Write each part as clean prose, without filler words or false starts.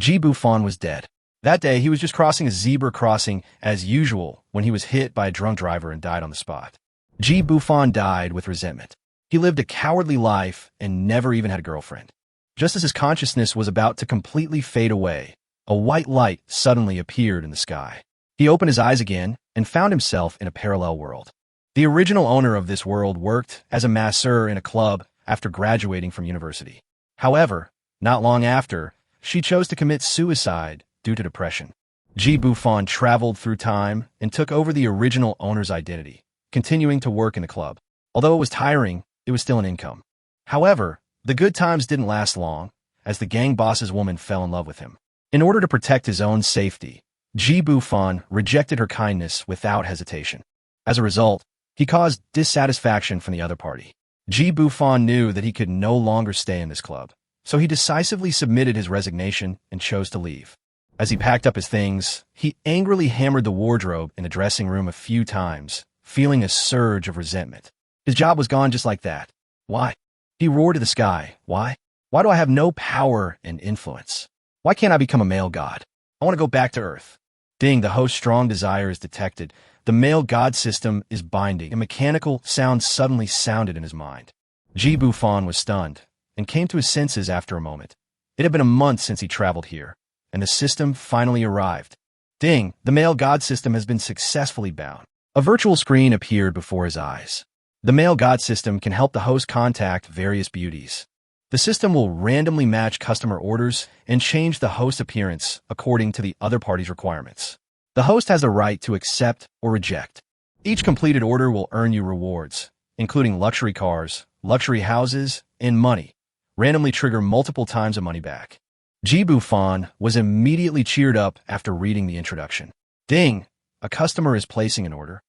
Bufan was dead. That day, he was just crossing a zebra crossing as usual when he was hit by a drunk driver and died on the spot. Bufan died with resentment. He lived a cowardly life and never even had a girlfriend. Just as his consciousness was about to completely fade away, a white light suddenly appeared in the sky. He opened his eyes again and found himself in a parallel world. The original owner of this world worked as a masseur in a club after graduating from university. However, not long after, she chose to commit suicide due to depression. Bufan traveled through time and took over the original owner's identity, continuing to work in the club. Although it was tiring, it was still an income. However, the good times didn't last long, as the gang boss's woman fell in love with him. In order to protect his own safety, Bufan rejected her kindness without hesitation. As a result, he caused dissatisfaction from the other party. Bufan knew that he could no longer stay in this club, so he decisively submitted his resignation and chose to leave. As he packed up his things, he angrily hammered the wardrobe in the dressing room a few times, feeling a surge of resentment. His job was gone just like that. Why? He roared to the sky. Why? Why do I have no power and influence? Why can't I become a male god? I want to go back to Earth. Ding, the host's strong desire is detected. The male god system is binding. A mechanical sound suddenly sounded in his mind. Bufan was stunned and came to his senses after a moment. It had been a month since he traveled here, and the system finally arrived. Ding, the male god system has been successfully bound. A virtual screen appeared before his eyes. The male god system can help the host contact various beauties. The system will randomly match customer orders and change the host appearance according to the other party's requirements. The host has the right to accept or reject. Each completed order will earn you rewards, including luxury cars, luxury houses, and money, randomly trigger multiple times of money back. Bufan was immediately cheered up after reading the introduction. Ding! A customer is placing an order.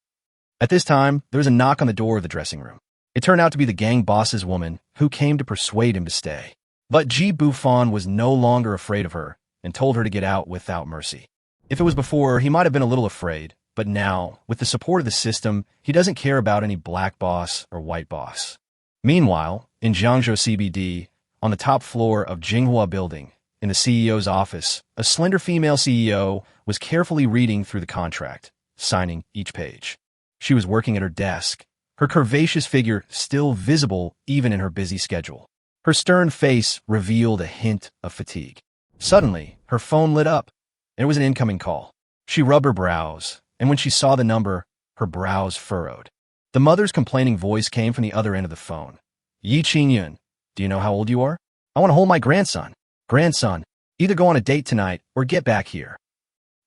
At this time, there was a knock on the door of the dressing room. It turned out to be the gang boss's woman, who came to persuade him to stay. But Bufan was no longer afraid of her and told her to get out without mercy. If it was before, he might have been a little afraid, but now, with the support of the system, he doesn't care about any black boss or white boss. Meanwhile, in Jiangzhou CBD, on the top floor of Jinghua Building, in the CEO's office, a slender female CEO was carefully reading through the contract, signing each page. She was working at her desk, her curvaceous figure still visible even in her busy schedule. Her stern face revealed a hint of fatigue. Suddenly, her phone lit up, and it was an incoming call. She rubbed her brows, and when she saw the number, her brows furrowed. The mother's complaining voice came from the other end of the phone. Yi Qingyun, do you know how old you are? I want to hold my grandson. Grandson, either go on a date tonight or get back here.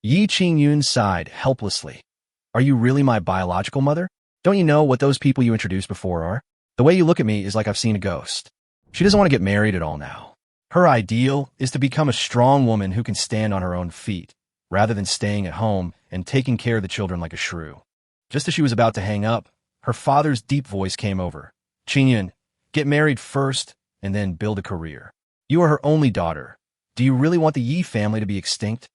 Yi Qingyun sighed helplessly. Are you really my biological mother? Don't you know what those people you introduced before are? The way you look at me is like I've seen a ghost. She doesn't want to get married at all now. Her ideal is to become a strong woman who can stand on her own feet, rather than staying at home and taking care of the children like a shrew. Just as she was about to hang up, her father's deep voice came over. Qingyun, get married first and then build a career. You are her only daughter. Do you really want the Yi family to be extinct?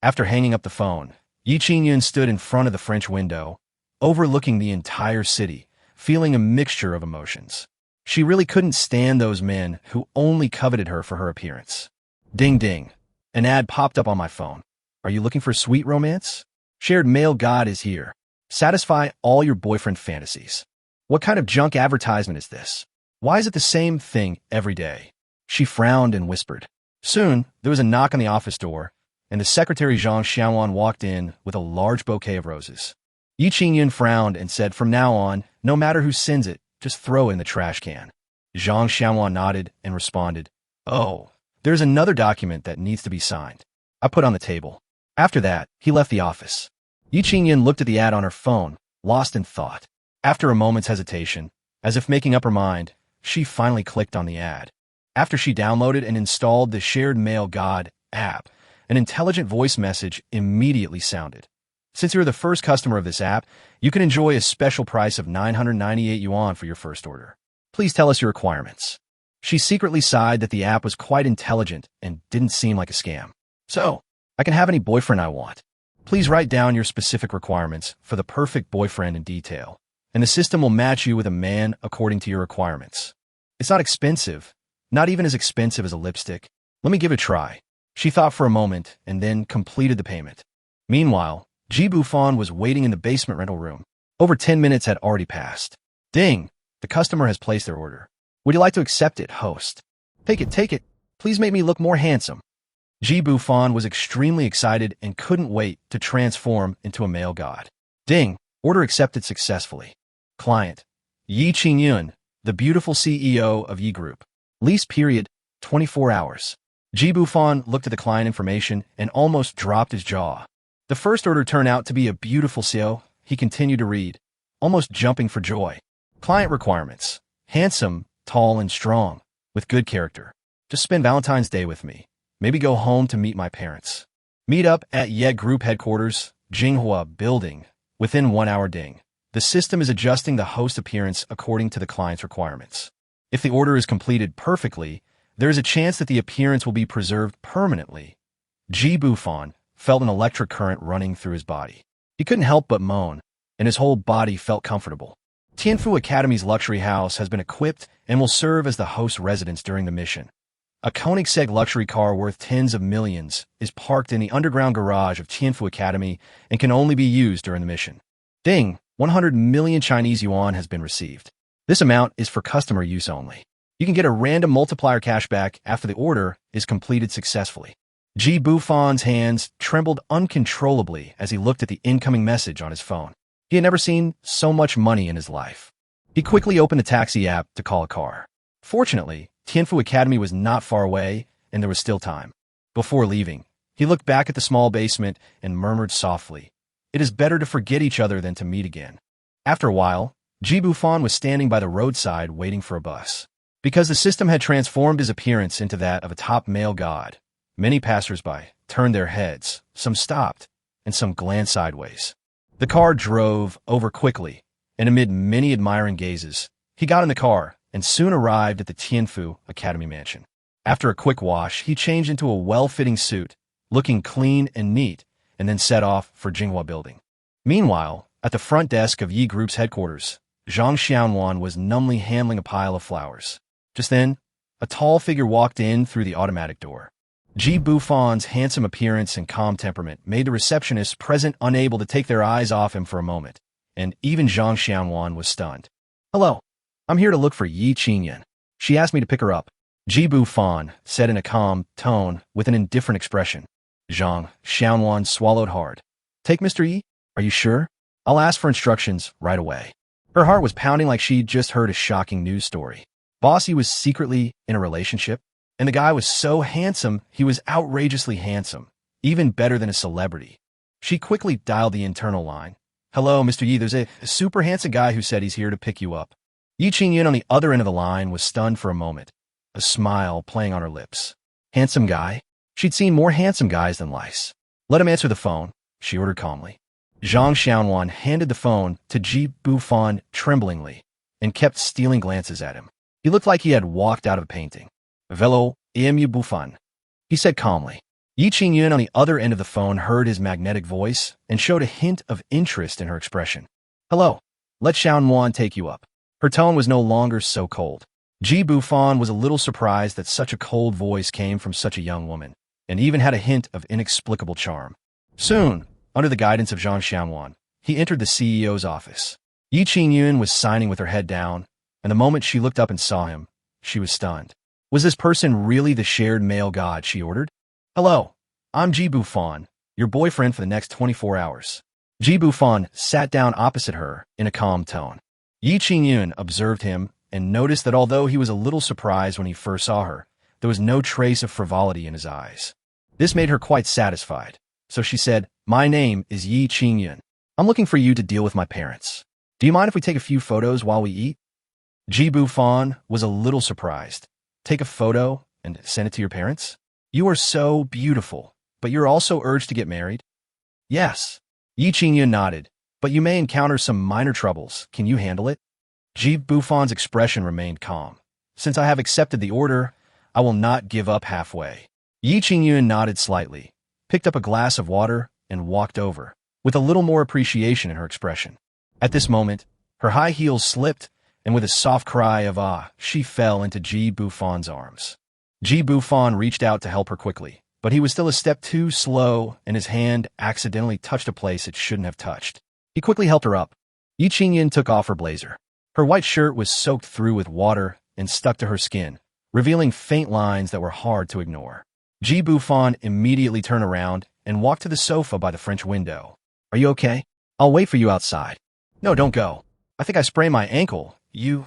After hanging up the phone, Yi Qingyun stood in front of the French window, overlooking the entire city, feeling a mixture of emotions. She really couldn't stand those men who only coveted her for her appearance. Ding ding. An ad popped up on my phone. Are you looking for sweet romance? Shared male god is here. Satisfy all your boyfriend fantasies. What kind of junk advertisement is this? Why is it the same thing every day? She frowned and whispered. Soon, there was a knock on the office door, and the secretary Zhang Xiaowan walked in with a large bouquet of roses. Yi Qingyun frowned and said, from now on, no matter who sends it, just throw it in the trash can. Zhang Xiaowan nodded and responded, oh, there's another document that needs to be signed. I put on the table. After that, he left the office. Yi Qingyun looked at the ad on her phone, lost in thought. After a moment's hesitation, as if making up her mind, she finally clicked on the ad. After she downloaded and installed the Shared Male God app, an intelligent voice message immediately sounded. Since you're the first customer of this app, you can enjoy a special price of 998 yuan for your first order. Please tell us your requirements. She secretly sighed that the app was quite intelligent and didn't seem like a scam. So, I can have any boyfriend I want. Please write down your specific requirements for the perfect boyfriend in detail, and the system will match you with a man according to your requirements. It's not expensive, not even as expensive as a lipstick. Let me give it a try. She thought for a moment and then completed the payment. Meanwhile, Ji Bufan was waiting in the basement rental room. Over 10 minutes had already passed. Ding! The customer has placed their order. Would you like to accept it, host? Take it, take it. Please make me look more handsome. Ji Bufan was extremely excited and couldn't wait to transform into a male god. Ding! Order accepted successfully. Client: Yi Qingyun, the beautiful CEO of Yi Group. Lease period: 24 hours. Ji Bufan looked at the client information and almost dropped his jaw. The first order turned out to be a beautiful CEO. He continued to read, almost jumping for joy. Client requirements: handsome, tall, and strong, with good character. Just spend Valentine's Day with me. Maybe go home to meet my parents. Meet up at Yi Group headquarters, Jinghua Building, within 1 hour. Ding. The system is adjusting the host appearance according to the client's requirements. If the order is completed perfectly, there is a chance that the appearance will be preserved permanently. Ji Bufan felt an electric current running through his body. He couldn't help but moan, and his whole body felt comfortable. Tianfu Academy's luxury house has been equipped and will serve as the host's residence during the mission. A Koenigsegg luxury car worth tens of millions is parked in the underground garage of Tianfu Academy and can only be used during the mission. Ding! 100 million Chinese yuan has been received. This amount is for customer use only. You can get a random multiplier cashback after the order is completed successfully. Ji Bufan's hands trembled uncontrollably as he looked at the incoming message on his phone. He had never seen so much money in his life. He quickly opened the taxi app to call a car. Fortunately, Tianfu Academy was not far away, and there was still time. Before leaving, he looked back at the small basement and murmured softly, "It is better to forget each other than to meet again." After a while, Ji Bufan was standing by the roadside waiting for a bus. Because the system had transformed his appearance into that of a top male god, many passersby turned their heads, some stopped, and some glanced sideways. The car drove over quickly, and amid many admiring gazes, he got in the car and soon arrived at the Tianfu Academy mansion. After a quick wash, he changed into a well-fitting suit, looking clean and neat, and then set off for Jinghua Building. Meanwhile, at the front desk of Yi Group's headquarters, Zhang Xiaonan was numbly handling a pile of flowers. Just then, a tall figure walked in through the automatic door. Ji Bufan's handsome appearance and calm temperament made the receptionists present unable to take their eyes off him for a moment, and even Zhang Xiaonan was stunned. "Hello, I'm here to look for Yi Qingyun. She asked me to pick her up," Ji Bufan said in a calm tone with an indifferent expression. Zhang Xiaonan swallowed hard. "Take Mr. Yi? Are you sure? I'll ask for instructions right away." Her heart was pounding like she'd just heard a shocking news story. Bossy was secretly in a relationship, and the guy was so handsome, he was outrageously handsome, even better than a celebrity. She quickly dialed the internal line. "Hello, Mr. Yi, there's a super handsome guy who said he's here to pick you up." Yi Qingyun on the other end of the line was stunned for a moment, a smile playing on her lips. Handsome guy? She'd seen more handsome guys than lice. "Let him answer the phone," she ordered calmly. Zhang Xiaonan handed the phone to Ji Bufan tremblingly and kept stealing glances at him. He looked like he had walked out of a painting. "Velo, emu Bufan," he said calmly. Yi Qingyun on the other end of the phone heard his magnetic voice and showed a hint of interest in her expression. "Hello, let Xiaonan take you up." Her tone was no longer so cold. Ji Bufan was a little surprised that such a cold voice came from such a young woman, and even had a hint of inexplicable charm. Soon, under the guidance of Zhang Xiaonan, he entered the CEO's office. Yi Qingyun was signing with her head down, and the moment she looked up and saw him, she was stunned. Was this person really the shared male god she ordered? "Hello, I'm Ji Bufan, your boyfriend for the next 24 hours. Ji Bufan sat down opposite her in a calm tone. Yi Qingyun observed him and noticed that although he was a little surprised when he first saw her, there was no trace of frivolity in his eyes. This made her quite satisfied, so she said, "My name is Yi Qingyun. I'm looking for you to deal with my parents. Do you mind if we take a few photos while we eat?" Ji Bufan was a little surprised. "Take a photo and send it to your parents? You are so beautiful, but you're also urged to get married?" "Yes." Yi Qingyun nodded, "But you may encounter some minor troubles. Can you handle it?" Ji Bufan's expression remained calm. "Since I have accepted the order, I will not give up halfway." Yi Qingyun nodded slightly, picked up a glass of water, and walked over, with a little more appreciation in her expression. At this moment, her high heels slipped, and with a soft cry of "ah," she fell into Ji Bufan's arms. Ji Bufan reached out to help her quickly, but he was still a step too slow, and his hand accidentally touched a place it shouldn't have touched. He quickly helped her up. Yi Qingyan took off her blazer. Her white shirt was soaked through with water and stuck to her skin, revealing faint lines that were hard to ignore. Ji Bufan immediately turned around and walked to the sofa by the French window. "Are you okay? I'll wait for you outside." "No, don't go. I think I sprained my ankle. You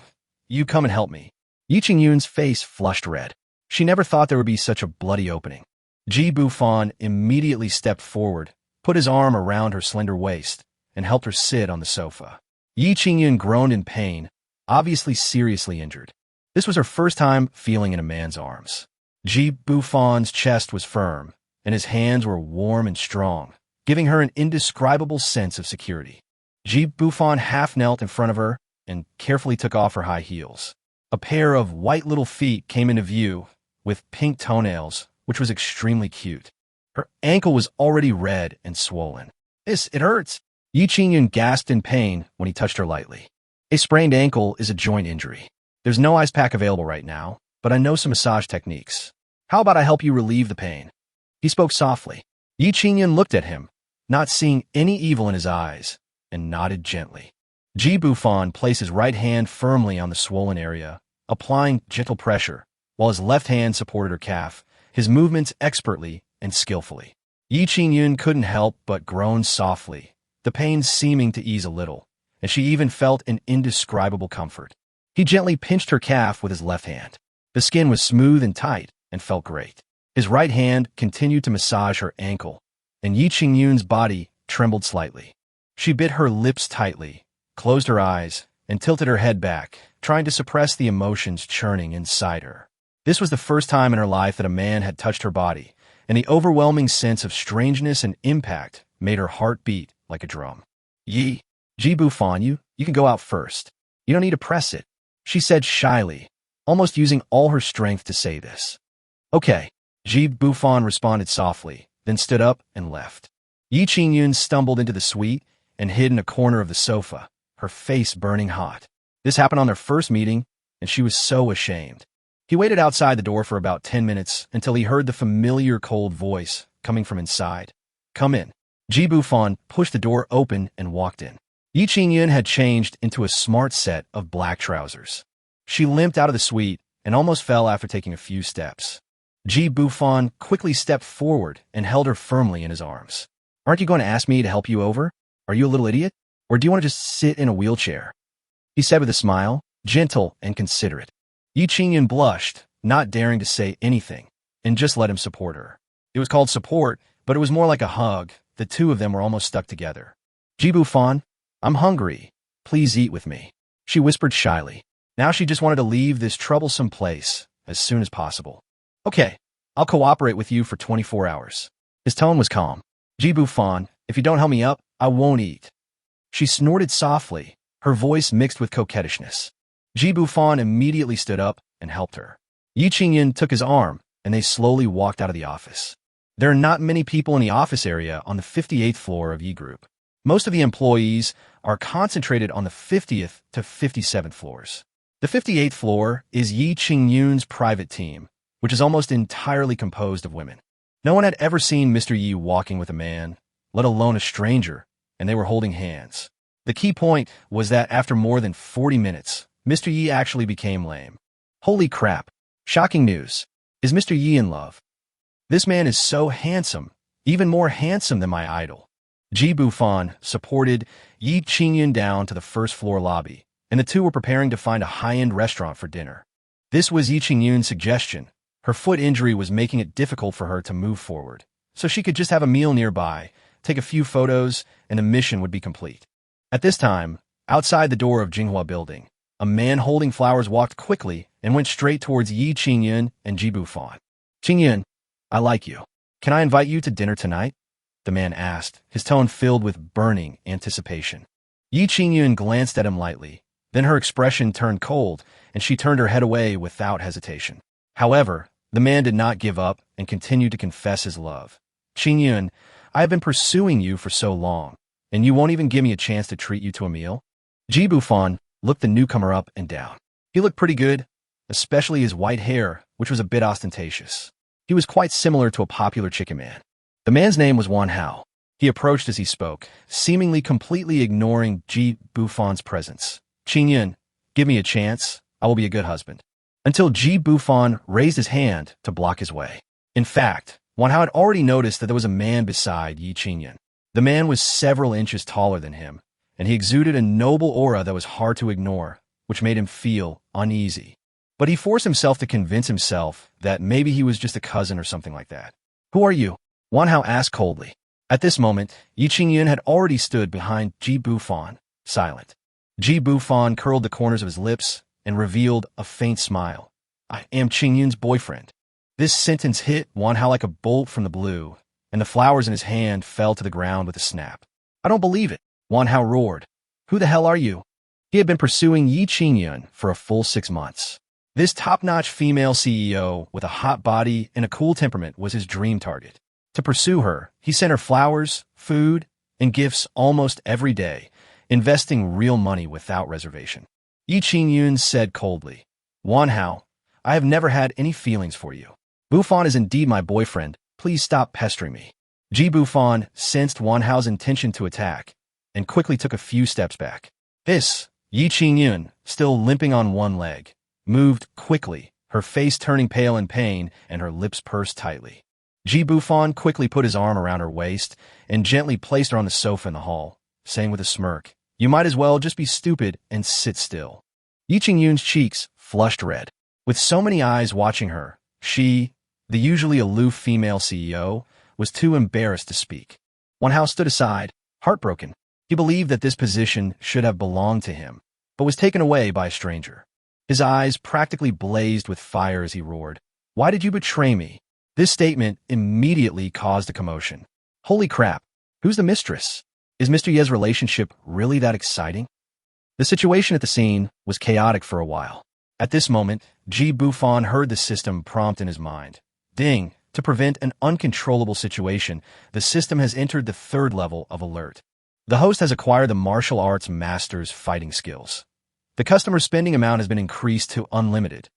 come and help me." Yi Qingyun's face flushed red. She never thought there would be such a bloody opening. Ji Bufan immediately stepped forward, put his arm around her slender waist, and helped her sit on the sofa. Yi Qingyun groaned in pain, obviously seriously injured. This was her first time feeling in a man's arms. Ji Bufan's chest was firm, and his hands were warm and strong, giving her an indescribable sense of security. Ji Bufan half knelt in front of her and carefully took off her high heels. A pair of white little feet came into view, with pink toenails, which was extremely cute. Her ankle was already red and swollen. It hurts." Yi Qingyun gasped in pain when he touched her lightly. "A sprained ankle is a joint injury. There's no ice pack available right now, but I know some massage techniques. How about I help you relieve the pain?" He spoke softly. Yi Qingyun looked at him, not seeing any evil in his eyes, and nodded gently. Ji Bufan placed his right hand firmly on the swollen area, applying gentle pressure, while his left hand supported her calf, his movements expertly and skillfully. Yi Qingyun couldn't help but groan softly, the pain seeming to ease a little, and she even felt an indescribable comfort. He gently pinched her calf with his left hand. The skin was smooth and tight and felt great. His right hand continued to massage her ankle, and Yi Qingyun's body trembled slightly. She bit her lips tightly, closed her eyes, and tilted her head back, trying to suppress the emotions churning inside her. This was the first time in her life that a man had touched her body, and the overwhelming sense of strangeness and impact made her heart beat like a drum. Ji Bufan, you can go out first. You don't need to press it," she said shyly, almost using all her strength to say this. "Okay," Ji Bufan responded softly, then stood up and left. Yi Qingyun stumbled into the suite and hid in a corner of the sofa, her face burning hot. This happened on their first meeting, and she was so ashamed. He waited outside the door for about 10 minutes until he heard the familiar cold voice coming from inside. "Come in." Ji Bufan pushed the door open and walked in. Yi Qingyun had changed into a smart set of black trousers. She limped out of the suite and almost fell after taking a few steps. Ji Bufan quickly stepped forward and held her firmly in his arms. "Aren't you going to ask me to help you over? Are you a little idiot? Or do you want to just sit in a wheelchair?" he said with a smile, gentle and considerate. Yi Qingyun blushed, not daring to say anything, and just let him support her. It was called support, but it was more like a hug. The two of them were almost stuck together. "Ji Bufan, I'm hungry. Please eat with me," she whispered shyly. Now she just wanted to leave this troublesome place as soon as possible. "Okay, I'll cooperate with you for 24 hours. His tone was calm. "Ji Bufan, if you don't help me up, I won't eat." She snorted softly, her voice mixed with coquettishness. Ji Bufan immediately stood up and helped her. Yi Qingyun took his arm, and they slowly walked out of the office. There are not many people in the office area on the 58th floor of Yi Group. Most of the employees are concentrated on the 50th to 57th floors. The 58th floor is Yi Qingyun's private team, which is almost entirely composed of women. No one had ever seen Mr. Yi walking with a man, let alone a stranger, and they were holding hands. The key point was that after more than 40 minutes, Mr. Yi actually became lame. Holy crap. Shocking news. Is Mr. Yi in love? This man is so handsome, even more handsome than my idol. Ji Bufan supported Yi Qingyun down to the first floor lobby, and the two were preparing to find a high-end restaurant for dinner. This was Yi Qingyun's suggestion. Her foot injury was making it difficult for her to move forward, so she could just have a meal nearby, take a few photos, and the mission would be complete. At this time, outside the door of Jinghua Building, a man holding flowers walked quickly and went straight towards Yi Qingyun and Ji Bufan. "Qingyun, I like you. Can I invite you to dinner tonight?" the man asked, his tone filled with burning anticipation. Yi Qingyun glanced at him lightly, then her expression turned cold, and she turned her head away without hesitation. However, the man did not give up and continued to confess his love. "Qingyun, I have been pursuing you for so long, and you won't even give me a chance to treat you to a meal?" Ji Bufan looked the newcomer up and down. He looked pretty good, especially his white hair, which was a bit ostentatious. He was quite similar to a popular chicken man. The man's name was Wan Hao. He approached as he spoke, seemingly completely ignoring Ji Bufan's presence. "Qingyun, give me a chance. I will be a good husband." Until Ji Bufan raised his hand to block his way. In fact, Wan Hao had already noticed that there was a man beside Yi Qingyun. The man was several inches taller than him, and he exuded a noble aura that was hard to ignore, which made him feel uneasy. But he forced himself to convince himself that maybe he was just a cousin or something like that. "Who are you?" Wan Hao asked coldly. At this moment, Yi Qingyun had already stood behind Ji Bufan, silent. Ji Bufan curled the corners of his lips and revealed a faint smile. "I am Qingyun's boyfriend." This sentence hit Wan Hao like a bolt from the blue, and the flowers in his hand fell to the ground with a snap. "I don't believe it," Wan Hao roared. "Who the hell are you?" He had been pursuing Yi Qingyun for a full 6 months. This top-notch female CEO with a hot body and a cool temperament was his dream target. To pursue her, he sent her flowers, food, and gifts almost every day, investing real money without reservation. Yi Qingyun said coldly, "Wan Hao, I have never had any feelings for you. Bufan is indeed my boyfriend. Please stop pestering me." Ji Bufan sensed Wan Hao's intention to attack and quickly took a few steps back. Yi Qingyun, still limping on one leg, moved quickly, her face turning pale in pain and her lips pursed tightly. Ji Bufan quickly put his arm around her waist and gently placed her on the sofa in the hall, saying with a smirk, "You might as well just be stupid and sit still." Yi Qingyun's cheeks flushed red. With so many eyes watching her, she, the usually aloof female CEO, was too embarrassed to speak. Wan Hao stood aside, heartbroken. He believed that this position should have belonged to him, but was taken away by a stranger. His eyes practically blazed with fire as he roared, "Why did you betray me?" This statement immediately caused a commotion. Holy crap, who's the mistress? Is Mr. Ye's relationship really that exciting? The situation at the scene was chaotic for a while. At this moment, Ji Bufan heard the system prompt in his mind. Ding! To prevent an uncontrollable situation, the system has entered the 3rd level of alert. The host has acquired the martial arts master's fighting skills. The customer's spending amount has been increased to unlimited.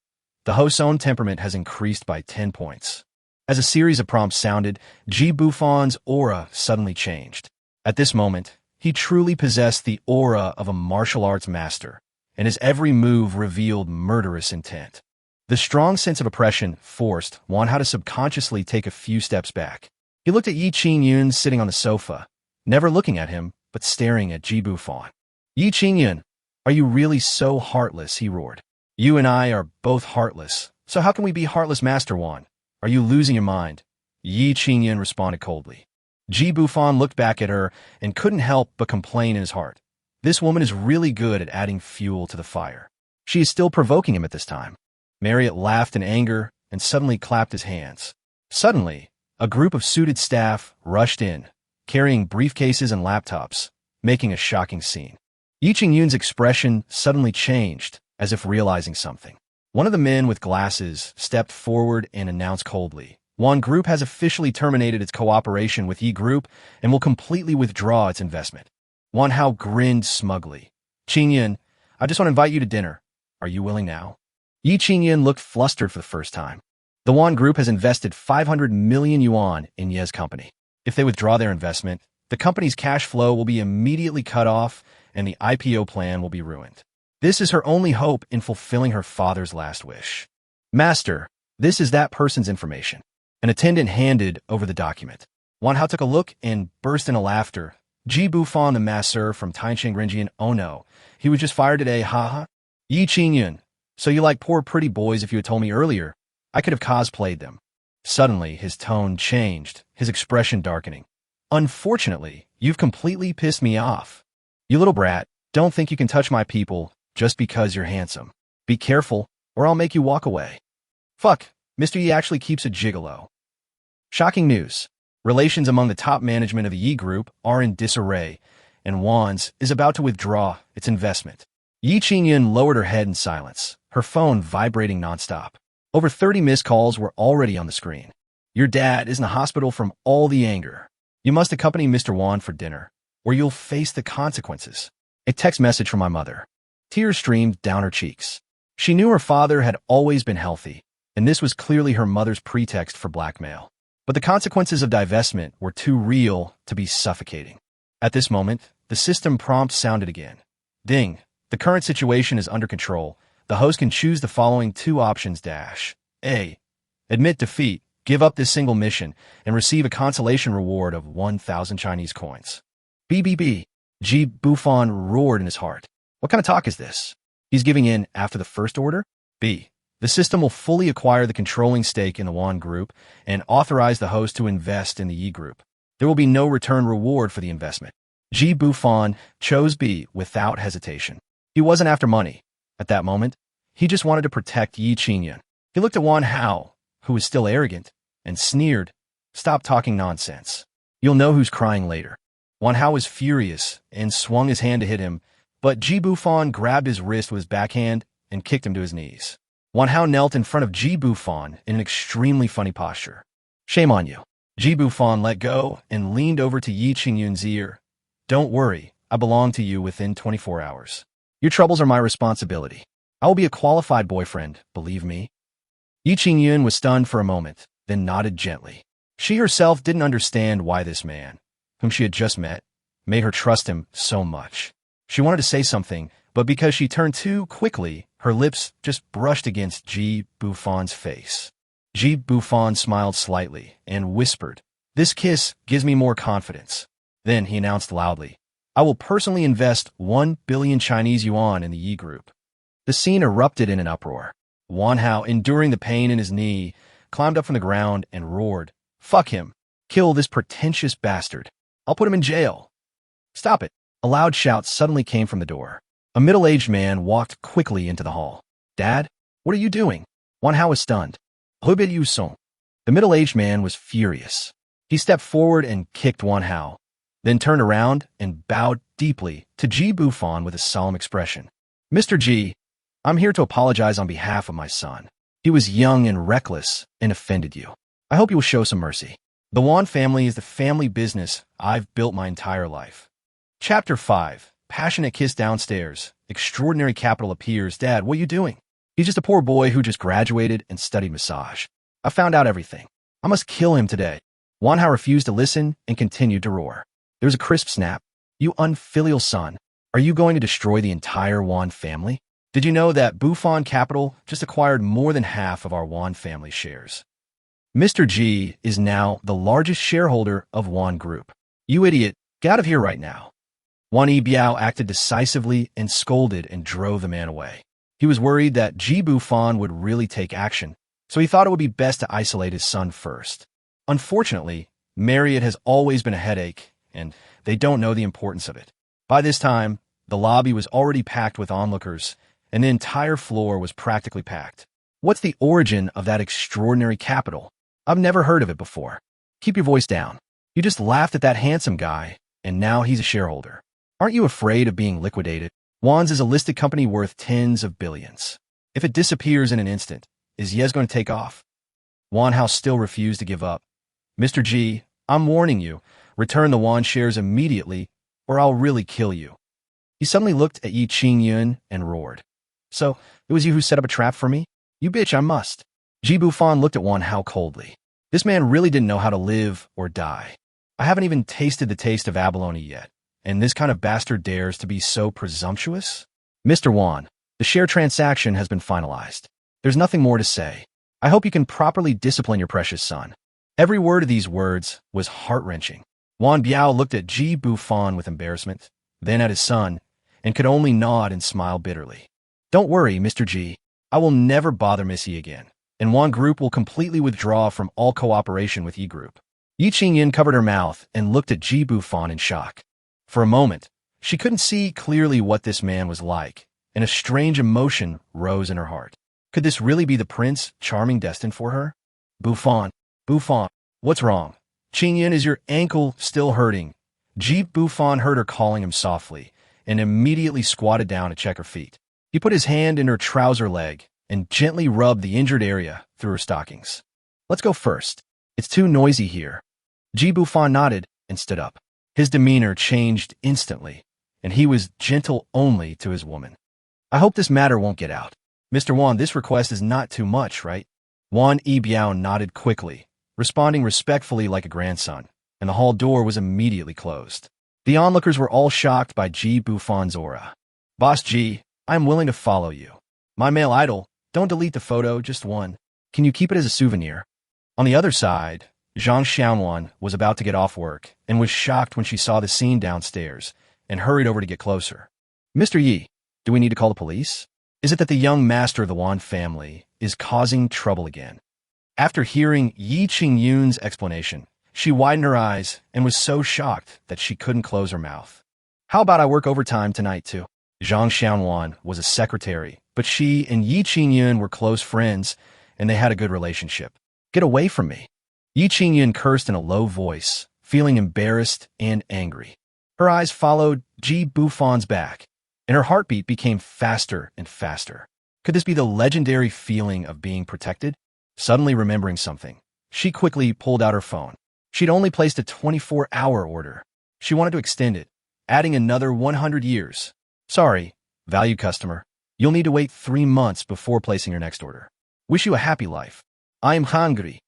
The host's own temperament has increased by 10 points. As a series of prompts sounded, Ji Bufan's aura suddenly changed. At this moment, he truly possessed the aura of a martial arts master, and his every move revealed murderous intent. The strong sense of oppression forced Wan Hao to subconsciously take a few steps back. He looked at Yi Qingyun sitting on the sofa, never looking at him, but staring at Ji Bufan. "Yi Qingyun, are you really so heartless?" he roared. "You and I are both heartless, so how can we be heartless, Master Wan? Are you losing your mind?" Yi Qingyun responded coldly. Ji Bufan looked back at her and couldn't help but complain in his heart. This woman is really good at adding fuel to the fire. She is still provoking him at this time. Marriott laughed in anger and suddenly clapped his hands. Suddenly, a group of suited staff rushed in, carrying briefcases and laptops, making a shocking scene. Yi Qingyun's expression suddenly changed, as if realizing something. One of the men with glasses stepped forward and announced coldly, "Wan Group has officially terminated its cooperation with Yi Group and will completely withdraw its investment." Wan Hao grinned smugly. "Qingyun, I just want to invite you to dinner. Are you willing now?" Yi Qingyun looked flustered for the first time. The Wan Group has invested 500 million yuan in Ye's company. If they withdraw their investment, the company's cash flow will be immediately cut off and the IPO plan will be ruined. This is her only hope in fulfilling her father's last wish. "Master, this is that person's information." An attendant handed over the document. Wan Hao took a look and burst into laughter. Ji Bufan, the masseur from Taincheng Renjian, "Oh no, he was just fired today, haha." "Yi Qingyun, so you like poor pretty boys. If you had told me earlier, I could have cosplayed them." Suddenly, his tone changed, his expression darkening. "Unfortunately, you've completely pissed me off. You little brat, don't think you can touch my people just because you're handsome. Be careful, or I'll make you walk away." Fuck, Mr. Yi actually keeps a gigolo. Shocking news. Relations among the top management of the Yi Group are in disarray, and Wan's is about to withdraw its investment. Yi Qingyun lowered her head in silence, her phone vibrating nonstop. Over 30 missed calls were already on the screen. "Your dad is in the hospital from all the anger. You must accompany Mr. Wan for dinner, or you'll face the consequences." A text message from my mother. Tears streamed down her cheeks. She knew her father had always been healthy, and this was clearly her mother's pretext for blackmail. But the consequences of divestment were too real to be suffocating. At this moment, the system prompt sounded again. Ding. The current situation is under control. The host can choose the following two options A. Admit defeat, give up this single mission, and receive a consolation reward of 1,000 Chinese coins. B. G. Bufan roared in his heart. What kind of talk is this? He's giving in after the first order? B. The system will fully acquire the controlling stake in the Yuan group and authorize the host to invest in the Yi group. There will be no return reward for the investment. G. Bufan chose B without hesitation. He wasn't after money. At that moment, he just wanted to protect Yi Qingyun. He looked at Wan Hao, who was still arrogant, and sneered, "Stop talking nonsense. You'll know who's crying later." Wan Hao was furious and swung his hand to hit him, but Ji Bufan grabbed his wrist with his backhand and kicked him to his knees. Wan Hao knelt in front of Ji Bufan in an extremely funny posture. "Shame on you." Ji Bufan let go and leaned over to Yi Qingyun's ear. "Don't worry, I belong to you within 24 hours. Your troubles are my responsibility. I will be a qualified boyfriend, believe me." Yi Qingyun was stunned for a moment, then nodded gently. She herself didn't understand why this man, whom she had just met, made her trust him so much. She wanted to say something, but because she turned too quickly, her lips just brushed against Ji Bufan's face. Ji Bufan smiled slightly and whispered, "This kiss gives me more confidence." Then he announced loudly, "I will personally invest 1 billion Chinese yuan in the Yi group." The scene erupted in an uproar. Wan Hao, enduring the pain in his knee, climbed up from the ground and roared, "Fuck him. Kill this pretentious bastard. I'll put him in jail." "Stop it." A loud shout suddenly came from the door. A middle-aged man walked quickly into the hall. "Dad, what are you doing?" Wan Hao was stunned. "Hubit you song." The middle-aged man was furious. He stepped forward and kicked Wan Hao, then turned around and bowed deeply to Ji Bufan with a solemn expression. "Mr. Ji, I'm here to apologize on behalf of my son. He was young and reckless and offended you. I hope you will show some mercy. The Wan family is the family business I've built my entire life." Chapter 5. Passionate kiss downstairs. Extraordinary capital appears. "Dad, what are you doing?" "He's just a poor boy who just graduated and studied massage. I found out everything. I must kill him today." Wan Hao refused to listen and continued to roar. There was a crisp snap. "You unfilial son. Are you going to destroy the entire Wan family? Did you know that Bufan Capital just acquired more than half of our Wan family shares? Mr. G is now the largest shareholder of Wan Group. You idiot, get out of here right now." Wan Biao acted decisively and scolded and drove the man away. He was worried that Ji Bufan would really take action, so he thought it would be best to isolate his son first. Unfortunately, Marriott has always been a headache, and they don't know the importance of it. By this time, the lobby was already packed with onlookers, and the entire floor was practically packed. "What's the origin of that extraordinary capital? I've never heard of it before." "Keep your voice down. You just laughed at that handsome guy, and now he's a shareholder. Aren't you afraid of being liquidated? Wan's is a listed company worth tens of billions. If it disappears in an instant, is Yez going to take off?" Wan Hao still refused to give up. "Mr. G, I'm warning you. Return the Wan shares immediately, or I'll really kill you." He suddenly looked at Yi Qingyun and roared. "So, it was you who set up a trap for me? You bitch, I must." Ji Bufan looked at Wan Hao coldly. This man really didn't know how to live or die. "I haven't even tasted the taste of abalone yet, and this kind of bastard dares to be so presumptuous?" "Mr. Wan, the share transaction has been finalized. There's nothing more to say. I hope you can properly discipline your precious son." Every word of these words was heart-wrenching. Wan Biao looked at Ji Bufan with embarrassment, then at his son, and could only nod and smile bitterly. "Don't worry, Mr. G. I will never bother Miss Yi again, and Wan Group will completely withdraw from all cooperation with Yi Group." Yi Qingyin covered her mouth and looked at Ji Bufan in shock. For a moment, she couldn't see clearly what this man was like, and a strange emotion rose in her heart. Could this really be the prince charming destined for her? "Bufan, Bufan, what's wrong? Qingyin, is your ankle still hurting?" Ji Bufan heard her calling him softly, and immediately squatted down to check her feet. He put his hand in her trouser leg and gently rubbed the injured area through her stockings. "Let's go first. It's too noisy here." Ji Bufan nodded and stood up. His demeanor changed instantly, and he was gentle only to his woman. "I hope this matter won't get out. Mr. Wan, this request is not too much, right?" Wan Yibiao nodded quickly, responding respectfully like a grandson, and the hall door was immediately closed. The onlookers were all shocked by Ji Bufan's aura. Boss Ji, I am willing to follow you. My male idol, don't delete the photo, just one. Can you keep it as a souvenir? On the other side, Zhang Xiaonan was about to get off work and was shocked when she saw the scene downstairs and hurried over to get closer. Mr. Yi, do we need to call the police? Is it that the young master of the Wan family is causing trouble again? After hearing Yi Qingyun's explanation, she widened her eyes and was so shocked that she couldn't close her mouth. How about I work overtime tonight too? Zhang Xiaonan was a secretary, but she and Yi Qingyun were close friends and they had a good relationship. Get away from me. Yi Qingyun cursed in a low voice, feeling embarrassed and angry. Her eyes followed Ji Bufan's back, and her heartbeat became faster and faster. Could this be the legendary feeling of being protected? Suddenly remembering something, she quickly pulled out her phone. She'd only placed a 24-hour order. She wanted to extend it, adding another 100 years. Sorry, valued customer. You'll need to wait 3 months before placing your next order. Wish you a happy life. I am hungry.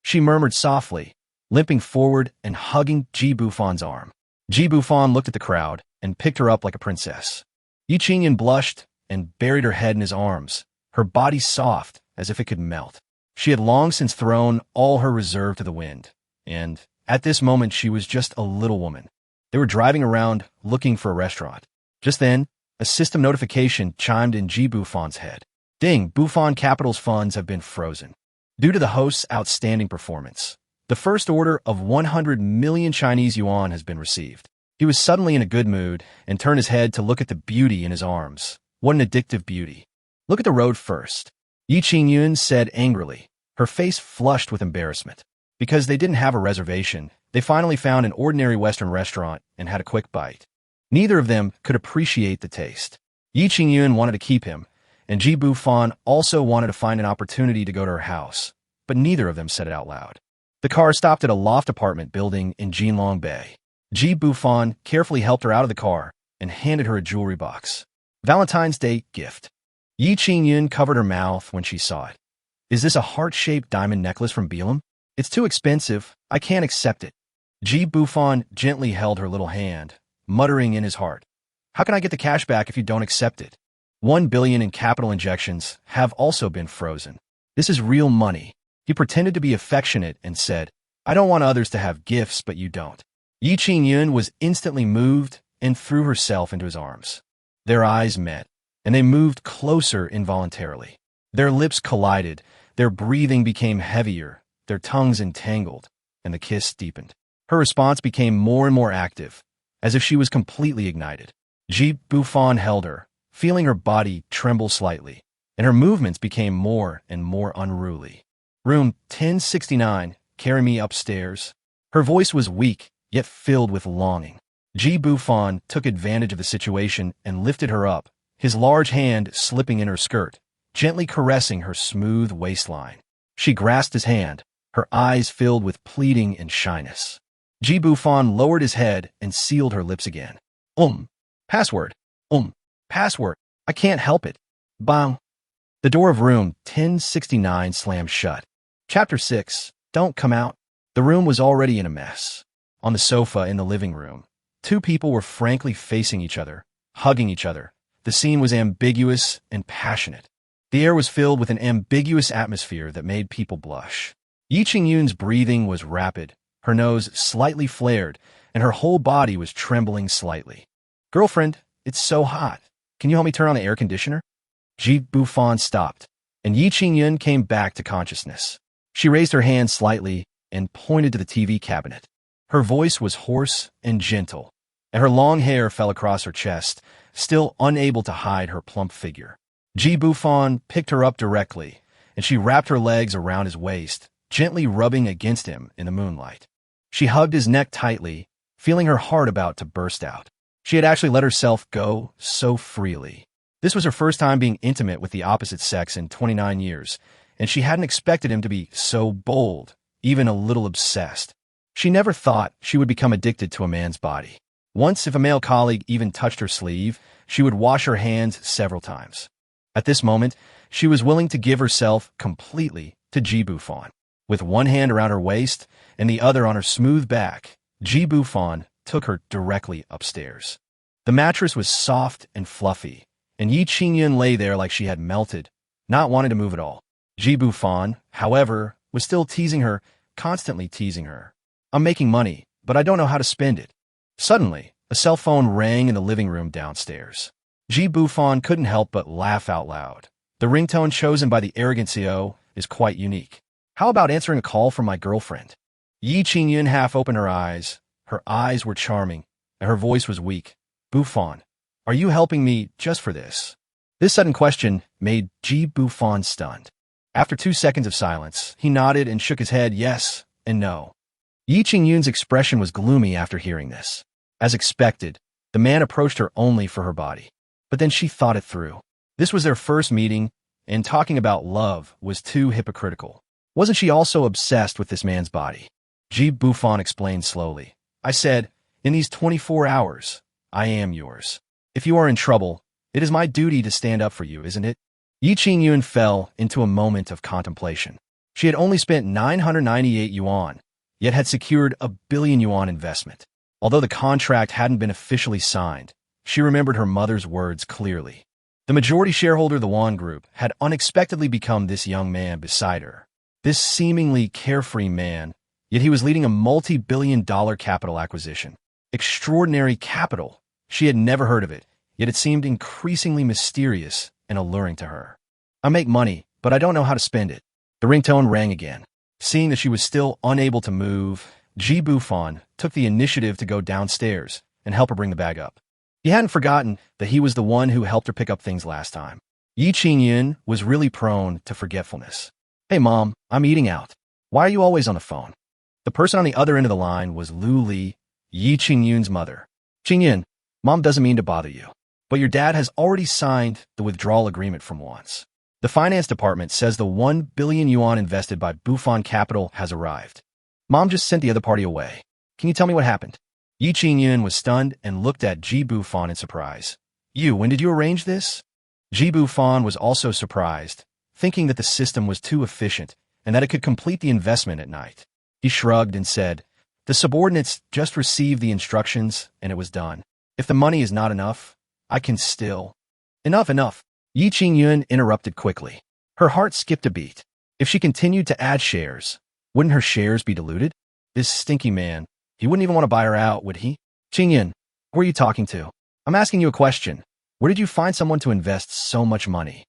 She murmured softly, limping forward and hugging Ji Bufan's arm. Ji Bufan looked at the crowd and picked her up like a princess. Yi Qingyun blushed and buried her head in his arms, her body soft as if it could melt. She had long since thrown all her reserve to the wind, and at this moment she was just a little woman. They were driving around looking for a restaurant. Just then, a system notification chimed in Ji Bufan's head. Ding, Bufan Capital's funds have been frozen. Due to the host's outstanding performance, the first order of 100 million Chinese yuan has been received. He was suddenly in a good mood and turned his head to look at the beauty in his arms. What an addictive beauty. Look at the road first. Yi Qingyun said angrily, her face flushed with embarrassment. Because they didn't have a reservation, they finally found an ordinary Western restaurant and had a quick bite. Neither of them could appreciate the taste. Yi Qingyun wanted to keep him, and Ji Bufan also wanted to find an opportunity to go to her house, but neither of them said it out loud. The car stopped at a loft apartment building in Jinlong Bay. Ji Bufan carefully helped her out of the car and handed her a jewelry box. Valentine's Day gift. Yi Qingyun covered her mouth when she saw it. Is this a heart-shaped diamond necklace from Bilam? It's too expensive. I can't accept it. Ji Bufan gently held her little hand, muttering in his heart. How can I get the cash back if you don't accept it? 1 billion in capital injections have also been frozen. This is real money. He pretended to be affectionate and said, I don't want others to have gifts, but you don't. Yi Qingyun was instantly moved and threw herself into his arms. Their eyes met, and they moved closer involuntarily. Their lips collided, their breathing became heavier, their tongues entangled, and the kiss deepened. Her response became more and more active, as if she was completely ignited. Ji Bufan held her, feeling her body tremble slightly, and her movements became more and more unruly. Room 1069, carry me upstairs. Her voice was weak, yet filled with longing. Ji Bufan took advantage of the situation and lifted her up, his large hand slipping in her skirt, gently caressing her smooth waistline. She grasped his hand, her eyes filled with pleading and shyness. Ji Bufan lowered his head and sealed her lips again. Password. Password. I can't help it. Bang. The door of room 1069 slammed shut. Chapter 6. Don't come out. The room was already in a mess. On the sofa in the living room, two people were frankly facing each other, hugging each other. The scene was ambiguous and passionate. The air was filled with an ambiguous atmosphere that made people blush. Yi Qingyun's breathing was rapid, her nose slightly flared, and her whole body was trembling slightly. Girlfriend, it's so hot. Can you help me turn on the air conditioner? Ji Bufan stopped, and Yi Qingyun came back to consciousness. She raised her hand slightly and pointed to the TV cabinet. Her voice was hoarse and gentle, and her long hair fell across her chest, still unable to hide her plump figure. Ji Bufan picked her up directly, and she wrapped her legs around his waist, gently rubbing against him in the moonlight. She hugged his neck tightly, feeling her heart about to burst out. She had actually let herself go so freely. This was her first time being intimate with the opposite sex in 29 years, and she hadn't expected him to be so bold, even a little obsessed. She never thought she would become addicted to a man's body. Once, if a male colleague even touched her sleeve, she would wash her hands several times. At this moment, she was willing to give herself completely to to Ji Bufan. With one hand around her waist and the other on her smooth back, Ji Bufan took her directly upstairs. The mattress was soft and fluffy, and Yi Qingyun lay there like she had melted, not wanting to move at all. Ji Bufan, however, was still teasing her, constantly teasing her. I'm making money, but I don't know how to spend it. Suddenly, a cell phone rang in the living room downstairs. Ji Bufan couldn't help but laugh out loud. The ringtone chosen by the arrogant CEO is quite unique. How about answering a call from my girlfriend? Yi Qingyun half opened her eyes. Her eyes were charming, and her voice was weak. Bufan, are you helping me just for this? This sudden question made Ji Bufan stunned. After 2 seconds of silence, he nodded and shook his head yes and no. Yi Qingyun's expression was gloomy after hearing this. As expected, the man approached her only for her body. But then she thought it through. This was their first meeting, and talking about love was too hypocritical. Wasn't she also obsessed with this man's body? Ji Bufan explained slowly. I said, in these 24 hours, I am yours. If you are in trouble, it is my duty to stand up for you, isn't it? Yi Qingyun fell into a moment of contemplation. She had only spent 998 yuan, yet had secured a billion yuan investment. Although the contract hadn't been officially signed, she remembered her mother's words clearly. The majority shareholder of the Wan Group had unexpectedly become this young man beside her. This seemingly carefree man, yet he was leading a multi-billion-dollar capital acquisition. Extraordinary capital. She had never heard of it, yet it seemed increasingly mysterious and alluring to her. I make money, but I don't know how to spend it. The ringtone rang again. Seeing that she was still unable to move, Ji Bufan took the initiative to go downstairs and help her bring the bag up. He hadn't forgotten that he was the one who helped her pick up things last time. Yi Qingyun was really prone to forgetfulness. Hey mom, I'm eating out. Why are you always on the phone? The person on the other end of the line was Lu Li, Yi Qingyun's mother. Qingyun, mom doesn't mean to bother you, but your dad has already signed the withdrawal agreement from once. The finance department says the 1 billion yuan invested by Bufan Capital has arrived. Mom just sent the other party away. Can you tell me what happened? Yi Qingyun was stunned and looked at Ji Bufan in surprise. When did you arrange this? Ji Bufan was also surprised, thinking that the system was too efficient and that it could complete the investment at night. He shrugged and said, the subordinates just received the instructions and it was done. If the money is not enough, I can still... Enough. Yi Qingyun interrupted quickly. Her heart skipped a beat. If she continued to add shares, wouldn't her shares be diluted? This stinky man, he wouldn't even want to buy her out, would he? Qingyun, who are you talking to? I'm asking you a question. Where did you find someone to invest so much money?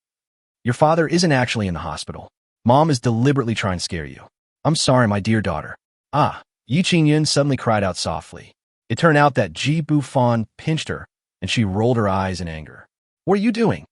Your father isn't actually in the hospital. Mom is deliberately trying to scare you. I'm sorry, my dear daughter. Yi Qingyun suddenly cried out softly. It turned out that Ji Bufan pinched her, and she rolled her eyes in anger. What are you doing?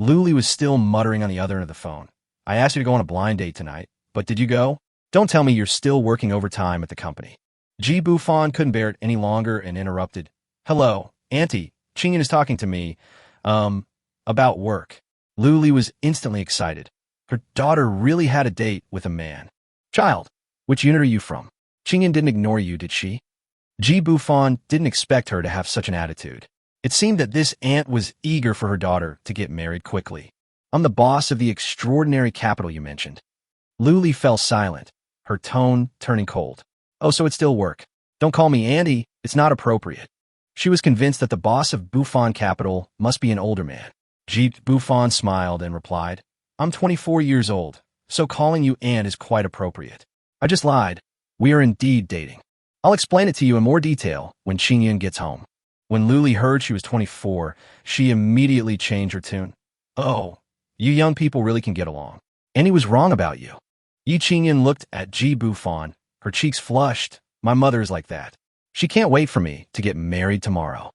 Luli was still muttering on the other end of the phone. I asked you to go on a blind date tonight, but did you go? Don't tell me you're still working overtime at the company. Ji Bufan couldn't bear it any longer and interrupted. Hello, Auntie. Qingyun is talking to me, about work. Luli was instantly excited. Her daughter really had a date with a man. Child, which unit are you from? Qingyun didn't ignore you, did she? Ji Bufan didn't expect her to have such an attitude. It seemed that this aunt was eager for her daughter to get married quickly. I'm the boss of the extraordinary capital you mentioned. Luli fell silent, her tone turning cold. Oh, so it's still work. Don't call me Auntie, it's not appropriate. She was convinced that the boss of Bufan Capital must be an older man. Ji Bufan smiled and replied, I'm 24 years old, so calling you Aunt is quite appropriate. I just lied. We are indeed dating. I'll explain it to you in more detail when Qingyun gets home. When Luli heard she was 24, she immediately changed her tune. Oh, you young people really can get along. And he was wrong about you. Yi Qingyun looked at Ji Bufan, her cheeks flushed. My mother is like that. She can't wait for me to get married tomorrow.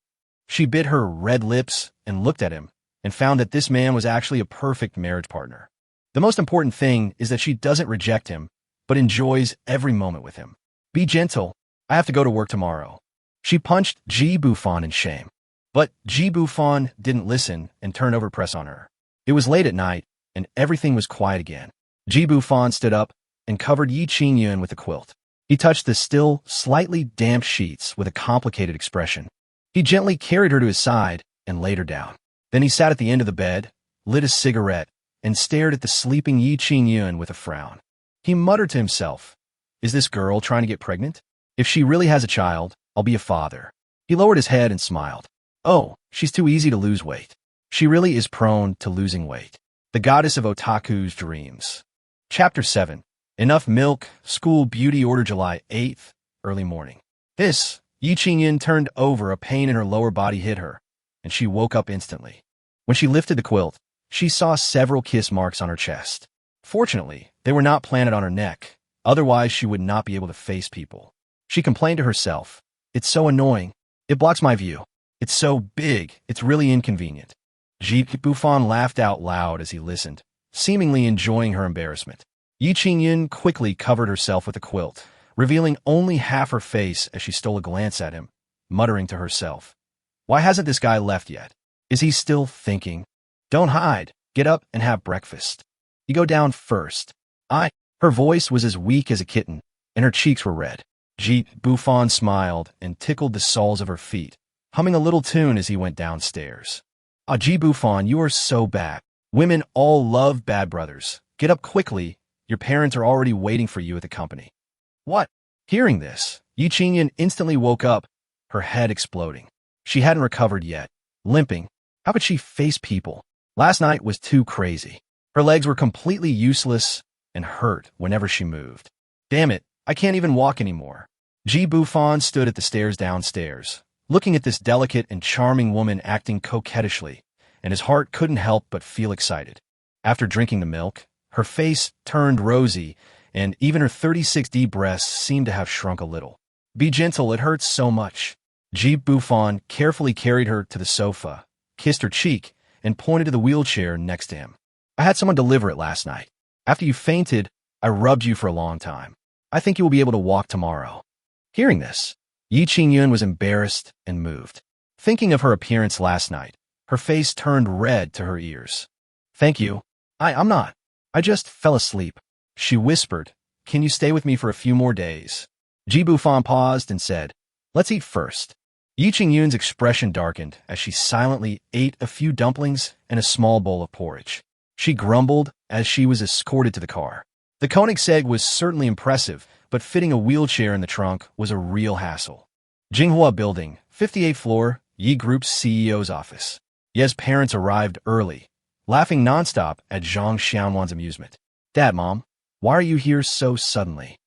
She bit her red lips and looked at him and found that this man was actually a perfect marriage partner. The most important thing is that she doesn't reject him, but enjoys every moment with him. Be gentle. I have to go to work tomorrow. She punched Ji Bufan in shame. But Ji Bufan didn't listen and turned over press on her. It was late at night, and everything was quiet again. Ji Bufan stood up and covered Yi Qingyun with a quilt. He touched the still, slightly damp sheets with a complicated expression. He gently carried her to his side and laid her down. Then he sat at the end of the bed, lit a cigarette, and stared at the sleeping Yi Qingyun with a frown. He muttered to himself, "Is this girl trying to get pregnant? If she really has a child, I'll be a father." He lowered his head and smiled. "Oh, she's too easy to lose weight. She really is prone to losing weight." The goddess of otaku's dreams. Chapter 7. Enough milk. School beauty order July 8th, early morning. Yi Qingyin turned over, a pain in her lower body hit her, and she woke up instantly. When she lifted the quilt, she saw several kiss marks on her chest. Fortunately, they were not planted on her neck, otherwise she would not be able to face people. She complained to herself, "It's so annoying. It blocks my view. It's so big, it's really inconvenient." Bufan laughed out loud as he listened, seemingly enjoying her embarrassment. Yi Qingyin quickly covered herself with a quilt, revealing only half her face as she stole a glance at him, muttering to herself, "Why hasn't this guy left yet? Is he still thinking? Don't hide. Get up and have breakfast. You go down first." Her voice was as weak as a kitten, and her cheeks were red. Bufan smiled and tickled the soles of her feet, humming a little tune as he went downstairs. Bufan, you are so bad. Women all love bad brothers. Get up quickly. Your parents are already waiting for you at the company. What? Hearing this, Yi Qingyin instantly woke up, her head exploding. She hadn't recovered yet. Limping. How could she face people? Last night was too crazy. Her legs were completely useless and hurt whenever she moved. Damn it, I can't even walk anymore. Bufan stood at the stairs downstairs, looking at this delicate and charming woman acting coquettishly, and his heart couldn't help but feel excited. After drinking the milk, her face turned rosy, and even her 36D breasts seemed to have shrunk a little. Be gentle, it hurts so much. Bufan carefully carried her to the sofa, kissed her cheek, and pointed to the wheelchair next to him. I had someone deliver it last night. After you fainted, I rubbed you for a long time. I think you will be able to walk tomorrow. Hearing this, Yi Qingyin was embarrassed and moved. Thinking of her appearance last night, her face turned red to her ears. Thank you. I'm not. I just fell asleep. She whispered, "Can you stay with me for a few more days?" Bufan paused and said, "Let's eat first." Yi Qingyun's expression darkened as she silently ate a few dumplings and a small bowl of porridge. She grumbled as she was escorted to the car. The Koenigsegg was certainly impressive, but fitting a wheelchair in the trunk was a real hassle. Jinghua Building, 58th floor, Yi Group's CEO's office. Ye's parents arrived early, laughing nonstop at Zhang Xianwan's amusement. "Dad, Mom, why are you here so suddenly?"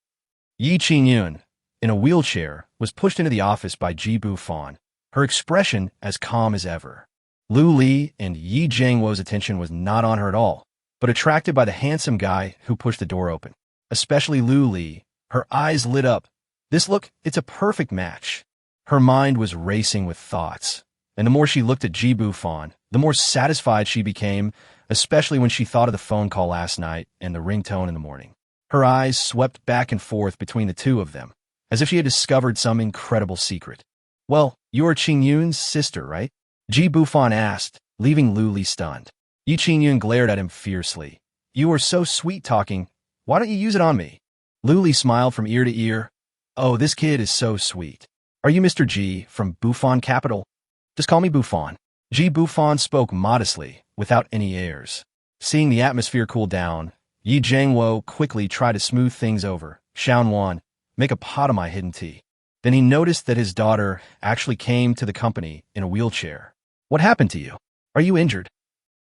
Yi Qingyun, in a wheelchair, was pushed into the office by Bufan, her expression as calm as ever. Lu Li and Yi Jiangwo's attention was not on her at all, but attracted by the handsome guy who pushed the door open. Especially Lu Li, her eyes lit up. It's a perfect match. Her mind was racing with thoughts, and the more she looked at Bufan, the more satisfied she became, especially when she thought of the phone call last night and the ringtone in the morning. Her eyes swept back and forth between the two of them, as if she had discovered some incredible secret. "Well, you're Qingyun's sister, right?" Bufan asked, leaving Lu Li stunned. Yi Qingyun glared at him fiercely. "You are so sweet-talking. Why don't you use it on me?" Lu Li smiled from ear to ear. "Oh, this kid is so sweet. Are you Mr. G from Bufan Capital? Just call me Bufan." Bufan spoke modestly, without any airs. Seeing the atmosphere cool down, Yi Jiangwo quickly tried to smooth things over. "Xianwan, make a pot of my hidden tea." Then he noticed that his daughter actually came to the company in a wheelchair. "What happened to you? Are you injured?"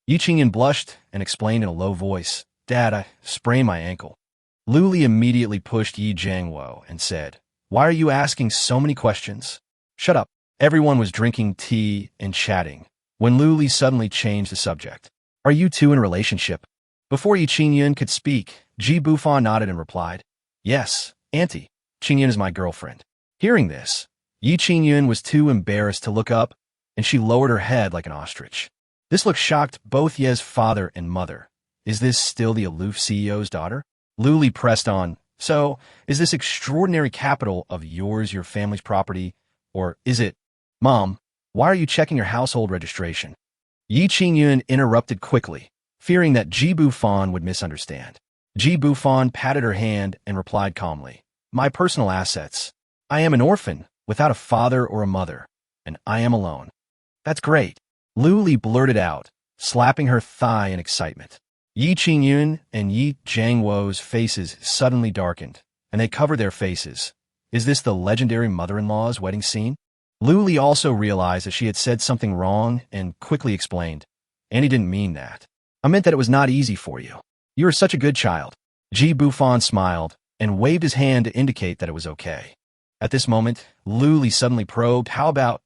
Yi Qingyin blushed and explained in a low voice, "Dad, I sprained my ankle." Lu Li immediately pushed Yi Jiangwo and said, "Why are you asking so many questions?" "Shut up." Everyone was drinking tea and chatting, when Lu Li suddenly changed the subject. "Are you two in a relationship?" Before Yi Qingyin could speak, Bufan nodded and replied, "Yes, Auntie. Qingyin is my girlfriend." Hearing this, Yi Qingyun was too embarrassed to look up, and she lowered her head like an ostrich. This look shocked both Ye's father and mother. Is this still the aloof CEO's daughter? Lu Li pressed on, "So, is this extraordinary capital of yours your family's property, or is it—" "Mom, why are you checking your household registration?" Yi Qingyun interrupted quickly, fearing that Bufan would misunderstand. Bufan patted her hand and replied calmly, "My personal assets. I am an orphan, without a father or a mother, and I am alone." "That's great," Lu Li blurted out, slapping her thigh in excitement. Yi Qingyun and Yi Jiangwo's faces suddenly darkened, and they covered their faces. Is this the legendary mother-in-law's wedding scene? Lu Li also realized that she had said something wrong and quickly explained, "Annie didn't mean that. I meant that it was not easy for you. You are such a good child." Ji Bufan smiled and waved his hand to indicate that it was okay. At this moment, Lu Li suddenly probed, "How about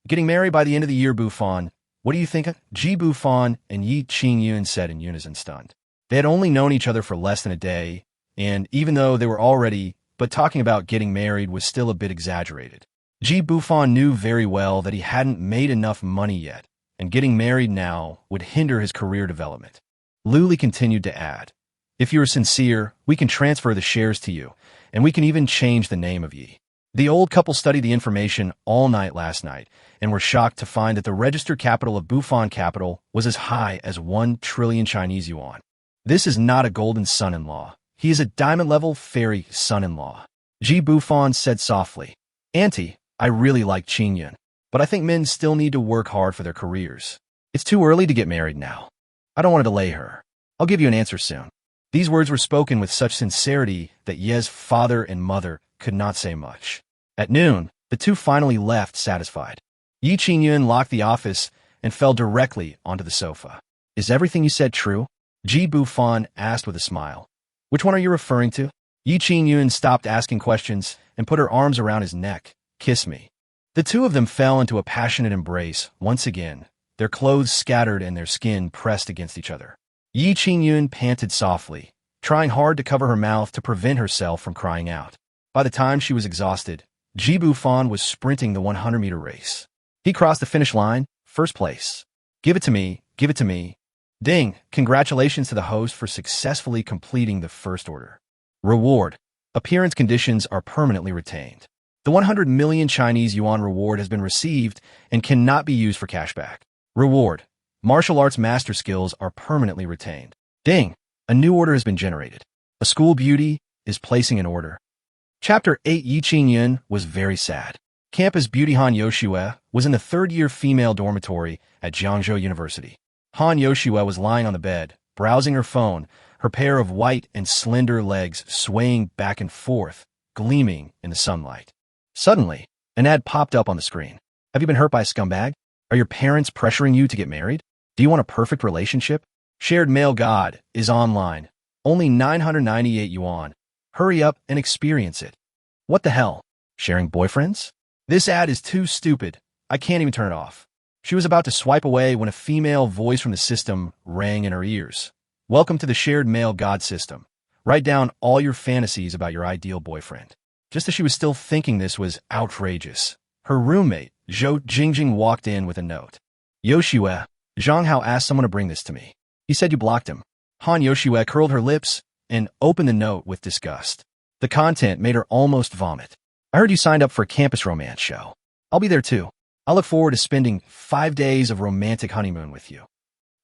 getting married by the end of the year, Bufan? What do you think?" Ji Bufan and Yi Qingyun said in unison, stunned. They had only known each other for less than a day, and even though they were already, but talking about getting married was still a bit exaggerated. Ji Bufan knew very well that he hadn't made enough money yet, and getting married now would hinder his career development. Lu Li continued to add, "If you are sincere, we can transfer the shares to you, and we can even change the name of Yi." The old couple studied the information all night last night and were shocked to find that the registered capital of Bufan Capital was as high as 1 trillion Chinese yuan. This is not a golden son-in-law. He is a diamond-level fairy son-in-law. Ji Bufan said softly, "Auntie, I really like Qingyun, but I think men still need to work hard for their careers. It's too early to get married now. I don't want to delay her. I'll give you an answer soon." These words were spoken with such sincerity that Ye's father and mother could not say much. At noon, the two finally left satisfied. Yi Qingyun locked the office and fell directly onto the sofa. "Is everything you said true?" Ji Bufan asked with a smile. "Which one are you referring to?" Yi Qingyun stopped asking questions and put her arms around his neck. "Kiss me." The two of them fell into a passionate embrace once again, their clothes scattered and their skin pressed against each other. Yi Qingyun panted softly, trying hard to cover her mouth to prevent herself from crying out. By the time she was exhausted, Ji Bufan was sprinting the 100-meter race. He crossed the finish line, first place. "Give it to me, give it to me." Ding! Congratulations to the host for successfully completing the first order. Reward. Appearance conditions are permanently retained. The 100 million Chinese yuan reward has been received and cannot be used for cashback. Reward. Martial arts master skills are permanently retained. Ding! A new order has been generated. A school beauty is placing an order. Chapter 8. Yi Qingyun was very sad. Campus beauty Han Yoshue was in the third-year female dormitory at Jiangzhou University. Han Yoshue was lying on the bed, browsing her phone, her pair of white and slender legs swaying back and forth, gleaming in the sunlight. Suddenly, an ad popped up on the screen. "Have you been hurt by a scumbag? Are your parents pressuring you to get married? Do you want a perfect relationship? Shared male god is online. Only 998 yuan. Hurry up and experience it." What the hell? Sharing boyfriends? This ad is too stupid. I can't even turn it off. She was about to swipe away when a female voice from the system rang in her ears. "Welcome to the shared male god system. Write down all your fantasies about your ideal boyfriend." Just as she was still thinking this was outrageous, her roommate, Zhou Jingjing, walked in with a note. "Yoshue, Zhang Hao asked someone to bring this to me. He said you blocked him." Han Yoshue curled her lips and opened the note with disgust. The content made her almost vomit. "I heard you signed up for a campus romance show. I'll be there too. I look forward to spending 5 days of romantic honeymoon with you."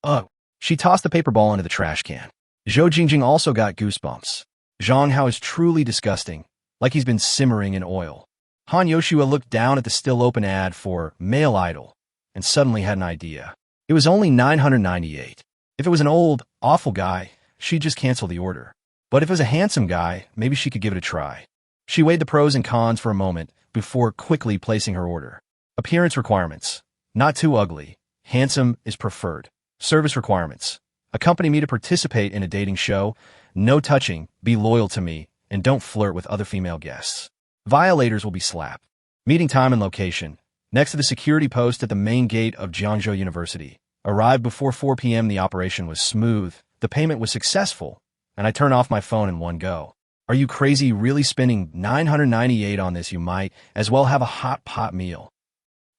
Ugh. She tossed the paper ball into the trash can. Zhou Jingjing also got goosebumps. Zhang Hao is truly disgusting, like he's been simmering in oil. Han Yoshua looked down at the still open ad for Male Idol and suddenly had an idea. It was only 998. If it was an old, awful guy, she'd just cancel the order. But if it was a handsome guy, maybe she could give it a try. She weighed the pros and cons for a moment before quickly placing her order. Appearance requirements. Not too ugly. Handsome is preferred. Service requirements. Accompany me to participate in a dating show. No touching. Be loyal to me. And don't flirt with other female guests. Violators will be slapped. Meeting time and location. Next to the security post at the main gate of Jiangzhou University. Arrived before 4 p.m. The operation was smooth. The payment was successful. And I turn off my phone in one go. Are you crazy? Really spending 998 on this? You might as well have a hot pot meal.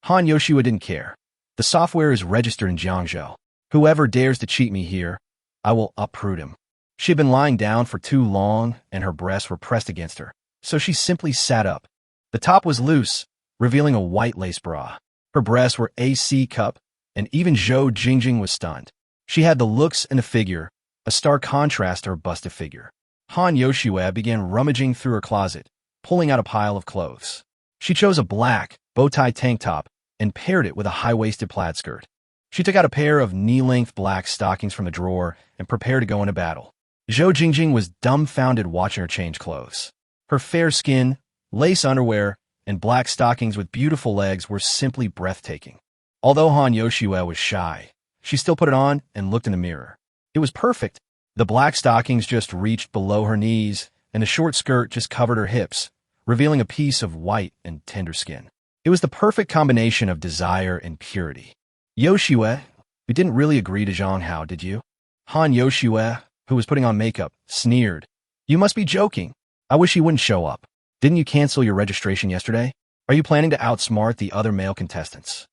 Han Yoshua didn't care. The software is registered in Jiangzhou. Whoever dares to cheat me here, I will uproot him. She had been lying down for too long, and her breasts were pressed against her, so she simply sat up. The top was loose, revealing a white lace bra. Her breasts were AC cup, and even Zhou Jingjing was stunned. She had the looks and the figure, a stark contrast to her busted figure. Han Yoshua began rummaging through her closet, pulling out a pile of clothes. She chose a black, bow-tie tank top and paired it with a high-waisted plaid skirt. She took out a pair of knee-length black stockings from the drawer and prepared to go into battle. Zhou Jingjing was dumbfounded watching her change clothes. Her fair skin, lace underwear, and black stockings with beautiful legs were simply breathtaking. Although Han Yoshue was shy, she still put it on and looked in the mirror. It was perfect. The black stockings just reached below her knees, and the short skirt just covered her hips, revealing a piece of white and tender skin. It was the perfect combination of desire and purity. Yoshue, you didn't really agree to Zhang Hao, did you? Han Yoshue, who was putting on makeup, sneered. You must be joking. I wish he wouldn't show up. Didn't you cancel your registration yesterday? Are you planning to outsmart the other male contestants?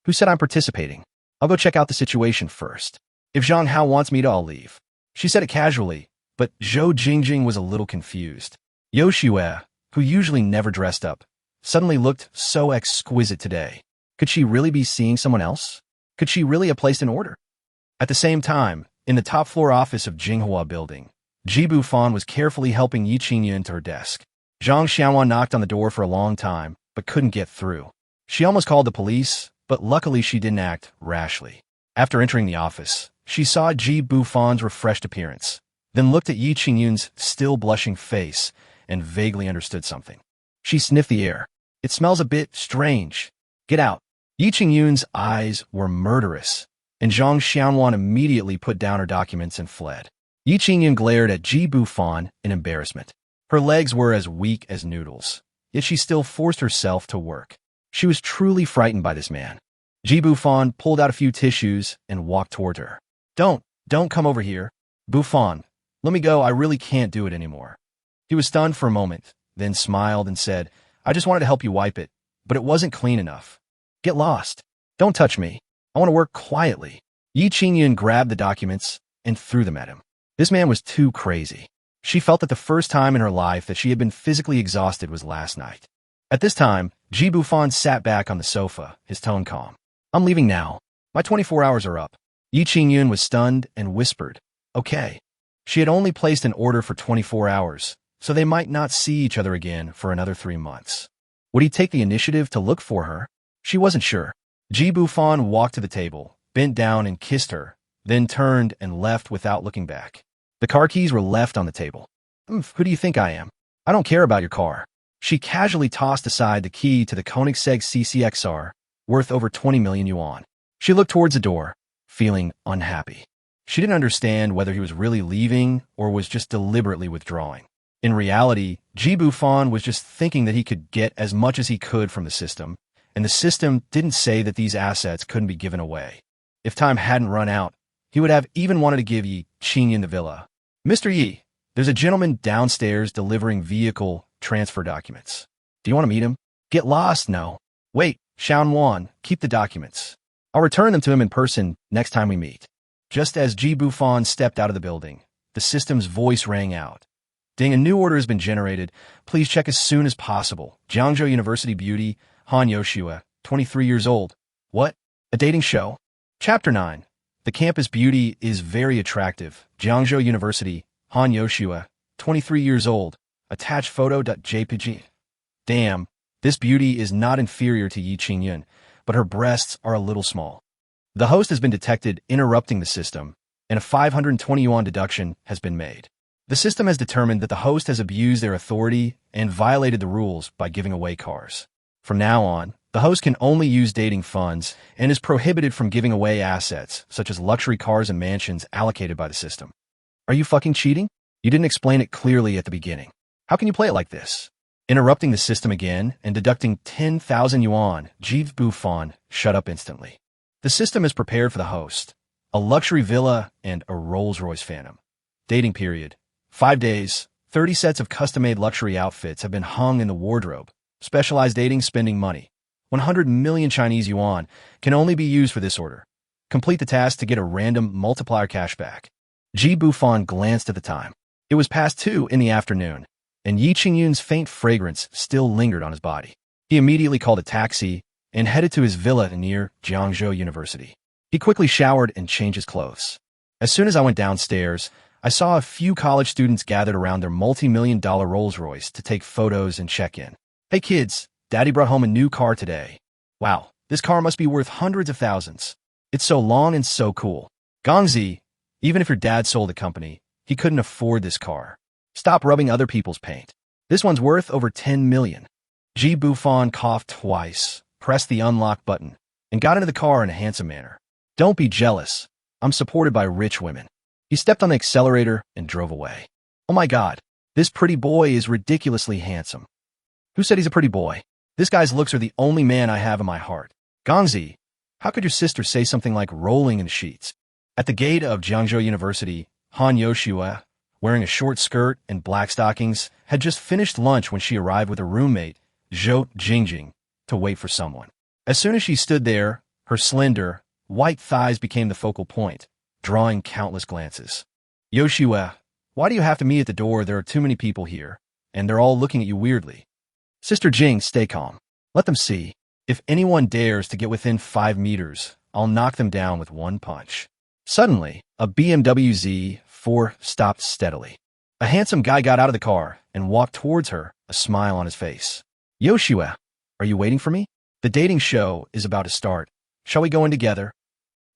Who said I'm participating? I'll go check out the situation first. If Zhang Hao wants me to, I'll leave. She said it casually, but Zhou Jingjing was a little confused. Yoshue, who usually never dressed up, suddenly looked so exquisite today. Could she really be seeing someone else? Could she really have placed an order? At the same time, in the top-floor office of Jinghua Building, Ji Bufan was carefully helping Yi Qingyun to her desk. Zhang Xianwan knocked on the door for a long time, but couldn't get through. She almost called the police, but luckily she didn't act rashly. After entering the office, she saw Ji Bufan's refreshed appearance, then looked at Yi Qingyun's still blushing face and vaguely understood something. She sniffed the air. It smells a bit strange. Get out. Yi Qingyun's eyes were murderous, and Zhang Xianwan immediately put down her documents and fled. Yi Qingyun glared at Ji Bufan in embarrassment. Her legs were as weak as noodles, yet she still forced herself to work. She was truly frightened by this man. Ji Bufan pulled out a few tissues and walked toward her. Don't come over here. Bufan, let me go. I really can't do it anymore. He was stunned for a moment, then smiled and said, I just wanted to help you wipe it, but it wasn't clean enough. Get lost. Don't touch me. I want to work quietly. Yi Qingyun grabbed the documents and threw them at him. This man was too crazy. She felt that the first time in her life that she had been physically exhausted was last night. At this time, Ji Bufan sat back on the sofa, his tone calm. I'm leaving now. My 24 hours are up. Yi Qingyun was stunned and whispered, okay. She had only placed an order for 24 hours, so they might not see each other again for another 3 months. Would he take the initiative to look for her? She wasn't sure. Ji Bufan walked to the table, bent down and kissed her, then turned and left without looking back. The car keys were left on the table. Who do you think I am? I don't care about your car. She casually tossed aside the key to the Koenigsegg CCXR, worth over 20 million yuan. She looked towards the door, feeling unhappy. She didn't understand whether he was really leaving or was just deliberately withdrawing. In reality, Ji Bufan was just thinking that he could get as much as he could from the system, and the system didn't say that these assets couldn't be given away. If time hadn't run out, he would have even wanted to give Yi Qingyun the villa. Mr. Yi, there's a gentleman downstairs delivering vehicle transfer documents. Do you want to meet him? Get lost? No. Wait, Xianwan, keep the documents. I'll return them to him in person next time we meet. Just as Ji Bufan stepped out of the building, the system's voice rang out. Ding, a new order has been generated. Please check as soon as possible. Jiangzhou University beauty, Han Yoshue, 23 years old. What? A dating show? Chapter 9. The campus beauty is very attractive. Jiangzhou University, Han Yoshue, 23 years old. Attached photo.jpg. Damn, this beauty is not inferior to Yi Qingyun, but her breasts are a little small. The host has been detected interrupting the system, and a 520 yuan deduction has been made. The system has determined that the host has abused their authority and violated the rules by giving away cars. From now on, the host can only use dating funds and is prohibited from giving away assets, such as luxury cars and mansions allocated by the system. Are you fucking cheating? You didn't explain it clearly at the beginning. How can you play it like this? Interrupting the system again and deducting 10,000 yuan, Ji Bufan shut up instantly. The system is prepared for the host, a luxury villa and a Rolls-Royce Phantom. Dating period, 5 days, 30 sets of custom-made luxury outfits have been hung in the wardrobe. Specialized dating spending money. 100 million Chinese yuan can only be used for this order. Complete the task to get a random multiplier cashback. Ji Bufan glanced at the time. It was past 2 in the afternoon, and Yi Qingyun's faint fragrance still lingered on his body. He immediately called a taxi and headed to his villa near Jiangzhou University. He quickly showered and changed his clothes. As soon as I went downstairs, I saw a few college students gathered around their multi-million-dollar Rolls-Royce to take photos and check in. Hey kids, Daddy brought home a new car today. Wow, this car must be worth hundreds of thousands. It's so long and so cool. Gongzi, even if your dad sold the company, he couldn't afford this car. Stop rubbing other people's paint. This one's worth over 10 million. G. Bufan coughed twice, pressed the unlock button, and got into the car in a handsome manner. Don't be jealous. I'm supported by rich women. He stepped on the accelerator and drove away. Oh my God, this pretty boy is ridiculously handsome. Who said he's a pretty boy? This guy's looks are the only man I have in my heart. Gongzi, how could your sister say something like rolling in sheets? At the gate of Jiangzhou University, Han Yoshua, wearing a short skirt and black stockings, had just finished lunch when she arrived with her roommate, Zhou Jingjing, to wait for someone. As soon as she stood there, her slender, white thighs became the focal point, drawing countless glances. Yoshua, why do you have to meet at the door? There are too many people here, and they're all looking at you weirdly. Sister Jing, stay calm. Let them see. If anyone dares to get within 5 meters, I'll knock them down with one punch. Suddenly, a BMW Z4 stopped steadily. A handsome guy got out of the car and walked towards her, a smile on his face. Yoshua, are you waiting for me? The dating show is about to start. Shall we go in together?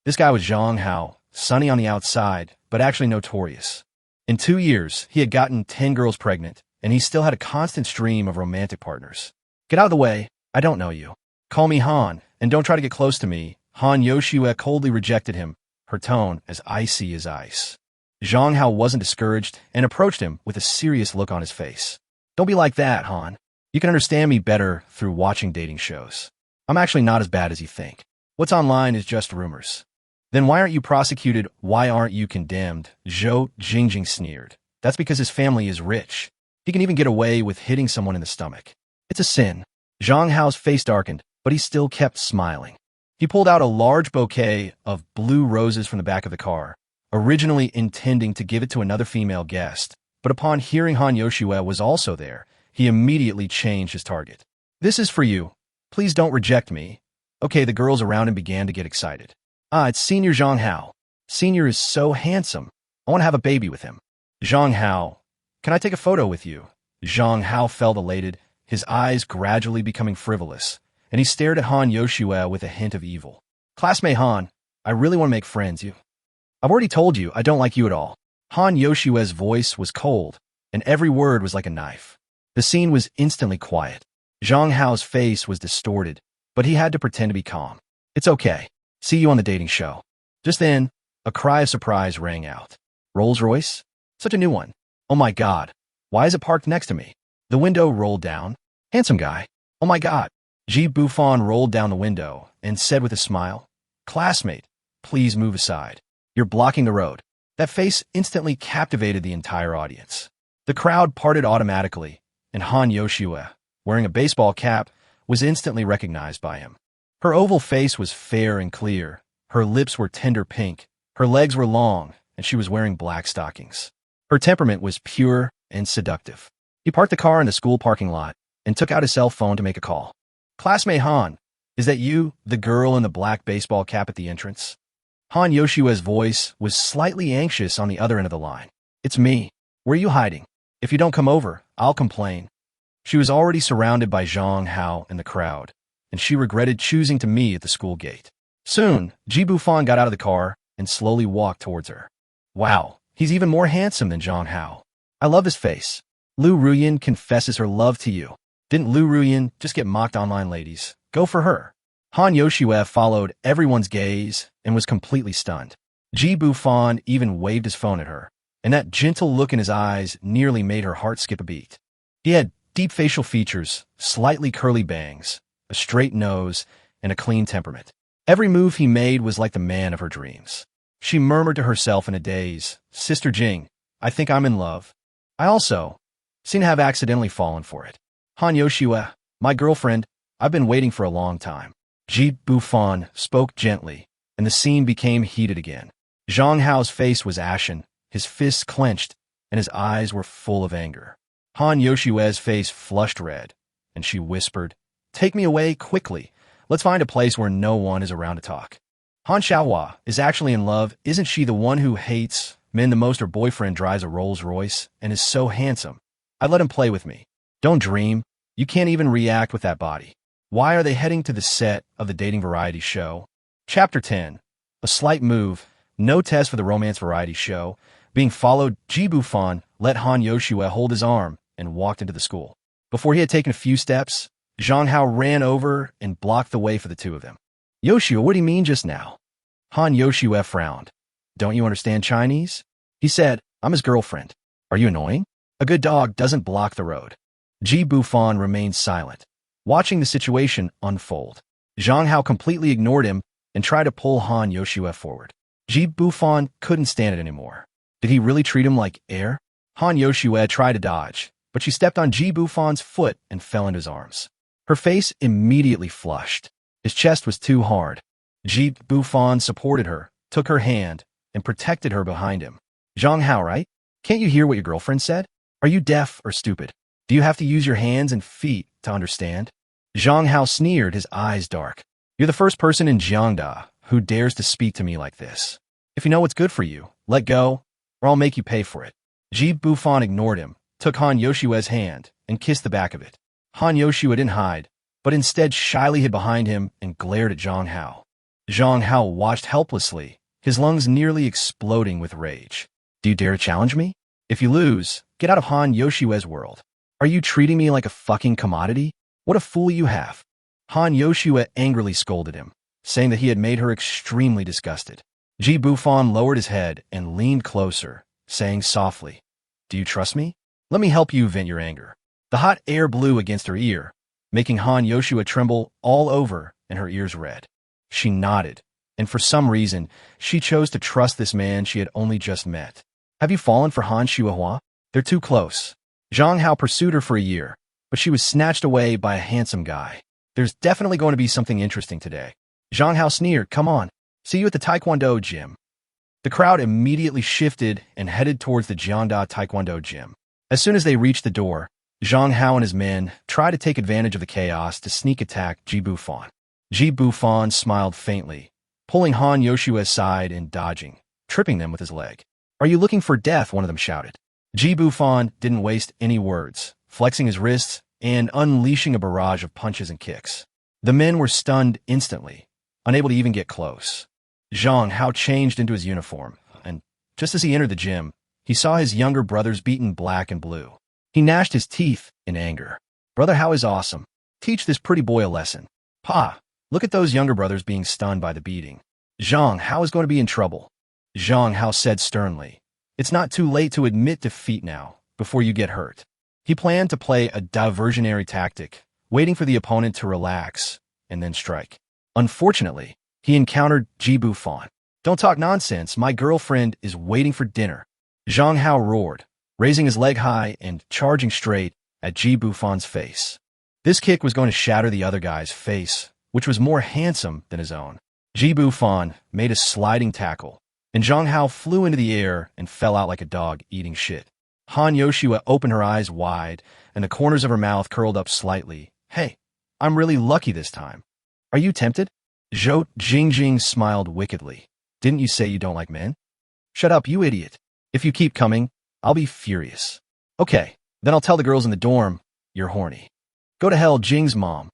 This guy was Zhang Hao, sunny on the outside, but actually notorious. In 2 years, he had gotten 10 girls pregnant, and he still had a constant stream of romantic partners. Get out of the way. I don't know you. Call me Han, and don't try to get close to me. Han Yoshua coldly rejected him, her tone as icy as ice. Zhang Hao wasn't discouraged and approached him with a serious look on his face. Don't be like that, Han. You can understand me better through watching dating shows. I'm actually not as bad as you think. What's online is just rumors. Then why aren't you prosecuted? Why aren't you condemned? Zhou Jingjing sneered. That's because his family is rich. He can even get away with hitting someone in the stomach. It's a sin. Zhang Hao's face darkened, but he still kept smiling. He pulled out a large bouquet of blue roses from the back of the car, originally intending to give it to another female guest, but upon hearing Han Yoshua was also there, he immediately changed his target. This is for you. Please don't reject me. Okay, the girls around him began to get excited. Ah, it's Senior Zhang Hao. Senior is so handsome. I want to have a baby with him. Zhang Hao, can I take a photo with you? Zhang Hao felt elated, his eyes gradually becoming frivolous, and he stared at Han Yoshua with a hint of evil. Classmate Han, I really want to make friends. I've already told you I don't like you at all. Han Yoshua's voice was cold, and every word was like a knife. The scene was instantly quiet. Zhang Hao's face was distorted, but he had to pretend to be calm. It's okay. See you on the dating show. Just then, a cry of surprise rang out. Rolls-Royce? Such a new one. Oh my God. Why is it parked next to me? The window rolled down. Handsome guy. Oh my God. G. Bufan rolled down the window and said with a smile, Classmate, please move aside. You're blocking the road. That face instantly captivated the entire audience. The crowd parted automatically, and Han Yoshua, wearing a baseball cap, was instantly recognized by him. Her oval face was fair and clear, her lips were tender pink, her legs were long, and she was wearing black stockings. Her temperament was pure and seductive. He parked the car in the school parking lot and took out his cell phone to make a call. Classmate Han, is that you, the girl in the black baseball cap at the entrance? Han Yoshua's voice was slightly anxious on the other end of the line. It's me. Where are you hiding? If you don't come over, I'll complain. She was already surrounded by Zhang Hao and the crowd, and she regretted choosing to meet at the school gate. Soon, Ji Bufan got out of the car and slowly walked towards her. Wow, he's even more handsome than Zhang Hao. I love his face. Lu Ruyan confesses her love to you. Didn't Lu Ruyan just get mocked online, ladies? Go for her. Han Yoshua followed everyone's gaze and was completely stunned. Ji Bufan even waved his phone at her, and that gentle look in his eyes nearly made her heart skip a beat. He had deep facial features, slightly curly bangs, a straight nose, and a clean temperament. Every move he made was like the man of her dreams. She murmured to herself in a daze, Sister Jing, I think I'm in love. I also seem to have accidentally fallen for it. Han Yoshua, my girlfriend, I've been waiting for a long time. Ji Bufan spoke gently, and the scene became heated again. Zhang Hao's face was ashen, his fists clenched, and his eyes were full of anger. Han Yoshua's face flushed red, and she whispered, Take me away quickly. Let's find a place where no one is around to talk. Han Xiaohua is actually in love. Isn't she the one who hates men the most? Her boyfriend drives a Rolls-Royce and is so handsome. I'd let him play with me. Don't dream. You can't even react with that body. Why are they heading to the set of the dating variety show? Chapter 10. A slight move, no test for the romance variety show. Being followed, Ji Bufan let Han Yoshua hold his arm and walked into the school. Before he had taken a few steps, Zhang Hao ran over and blocked the way for the two of them. Yoshua, what do you mean just now? Han Yoshua frowned. Don't you understand Chinese? He said, I'm his girlfriend. Are you annoying? A good dog doesn't block the road. Ji Bufan remained silent, watching the situation unfold. Zhang Hao completely ignored him and tried to pull Han Yoshua forward. Ji Bufan couldn't stand it anymore. Did he really treat him like air? Han Yoshua tried to dodge, but she stepped on Ji Bufan's foot and fell into his arms. Her face immediately flushed. His chest was too hard. Ji Bufan supported her, took her hand, and protected her behind him. Zhang Hao, right? Can't you hear what your girlfriend said? Are you deaf or stupid? Do you have to use your hands and feet to understand? Zhang Hao sneered, his eyes dark. You're the first person in Jiangda who dares to speak to me like this. If you know what's good for you, let go, or I'll make you pay for it. Ji Bufan ignored him, took Han Yoshua's hand, and kissed the back of it. Han Yoshua didn't hide, but instead shyly hid behind him and glared at Zhang Hao. Zhang Hao watched helplessly, his lungs nearly exploding with rage. Do you dare to challenge me? If you lose, get out of Han Yoshua's world. Are you treating me like a fucking commodity? What a fool you have. Han Yoshua angrily scolded him, saying that he had made her extremely disgusted. Ji Bufan lowered his head and leaned closer, saying softly, Do you trust me? Let me help you vent your anger. The hot air blew against her ear, making Han Yoshua tremble all over and her ears red. She nodded, and for some reason, she chose to trust this man she had only just met. Have you fallen for Han Shuahua? They're too close. Zhang Hao pursued her for a year, but she was snatched away by a handsome guy. There's definitely going to be something interesting today. Zhang Hao sneered, Come on, see you at the Taekwondo gym. The crowd immediately shifted and headed towards the Jiangda Taekwondo gym. As soon as they reached the door, Zhang Hao and his men tried to take advantage of the chaos to sneak attack Ji Bufan. Ji Bufan smiled faintly, pulling Han Yoshua aside and dodging, tripping them with his leg. Are you looking for death? One of them shouted. Ji Bufan didn't waste any words, flexing his wrists and unleashing a barrage of punches and kicks. The men were stunned instantly, unable to even get close. Zhang Hao changed into his uniform, and just as he entered the gym, he saw his younger brothers beaten black and blue. He gnashed his teeth in anger. Brother Hao is awesome. Teach this pretty boy a lesson. Pa, look at those younger brothers being stunned by the beating. Zhang Hao is going to be in trouble. Zhang Hao said sternly, It's not too late to admit defeat now, before you get hurt. He planned to play a diversionary tactic, waiting for the opponent to relax and then strike. Unfortunately, he encountered Ji Bufan. Don't talk nonsense, my girlfriend is waiting for dinner. Zhang Hao roared, raising his leg high and charging straight at Ji Bufan's face. This kick was going to shatter the other guy's face, which was more handsome than his own. Ji Bufan made a sliding tackle, and Zhang Hao flew into the air and fell out like a dog eating shit. Han Yoshua opened her eyes wide, and the corners of her mouth curled up slightly. Hey, I'm really lucky this time. Are you tempted? Zhou Jingjing smiled wickedly. Didn't you say you don't like men? Shut up, you idiot. If you keep coming, I'll be furious. Okay, then I'll tell the girls in the dorm, you're horny. Go to hell, Jing's mom.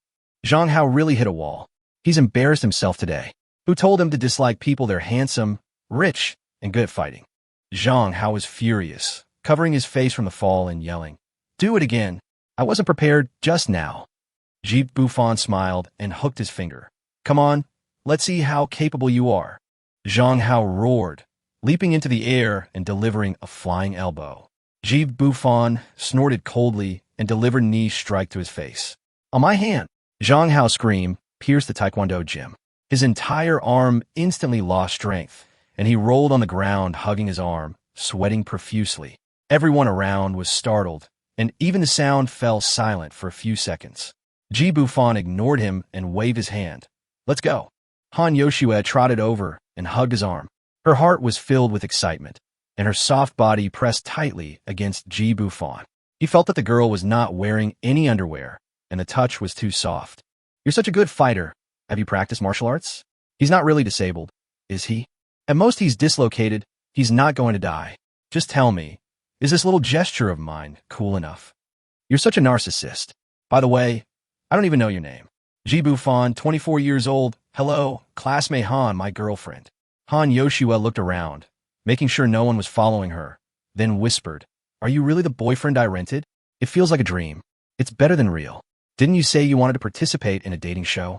Zhang Hao really hit a wall. He's embarrassed himself today. Who told him to dislike people they're handsome, rich, and good at fighting? Zhang Hao was furious, covering his face from the fall and yelling, Do it again. I wasn't prepared just now. Ji Bufan smiled and hooked his finger. Come on, let's see how capable you are. Zhang Hao roared, leaping into the air and delivering a flying elbow. Ji Bufan snorted coldly and delivered a knee strike to his face. On my hand! Zhang Hao's scream pierced the Taekwondo gym. His entire arm instantly lost strength, and he rolled on the ground, hugging his arm, sweating profusely. Everyone around was startled, and even the sound fell silent for a few seconds. Ji Bufan ignored him and waved his hand. Let's go. Han Yoshua trotted over and hugged his arm. Her heart was filled with excitement, and her soft body pressed tightly against Ji Bufan. He felt that the girl was not wearing any underwear, and the touch was too soft. You're such a good fighter. Have you practiced martial arts? He's not really disabled, is he? At most he's dislocated. He's not going to die. Just tell me, is this little gesture of mine cool enough? You're such a narcissist. By the way, I don't even know your name. Ji Bufan, 24 years old. Hello, classmate Han, my girlfriend. Han Yoshua looked around, making sure no one was following her, then whispered, "Are you really the boyfriend I rented? It feels like a dream. It's better than real. Didn't you say you wanted to participate in a dating show?"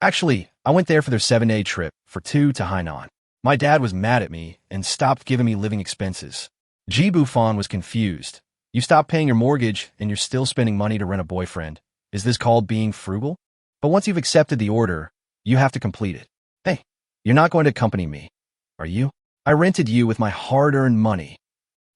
"Actually, I went there for their 7-day trip for 2 to Hainan. My dad was mad at me and stopped giving me living expenses." Bufan was confused. "You stopped paying your mortgage and you're still spending money to rent a boyfriend. Is this called being frugal? But once you've accepted the order, you have to complete it. Hey, you're not going to accompany me, are you? I rented you with my hard-earned money,"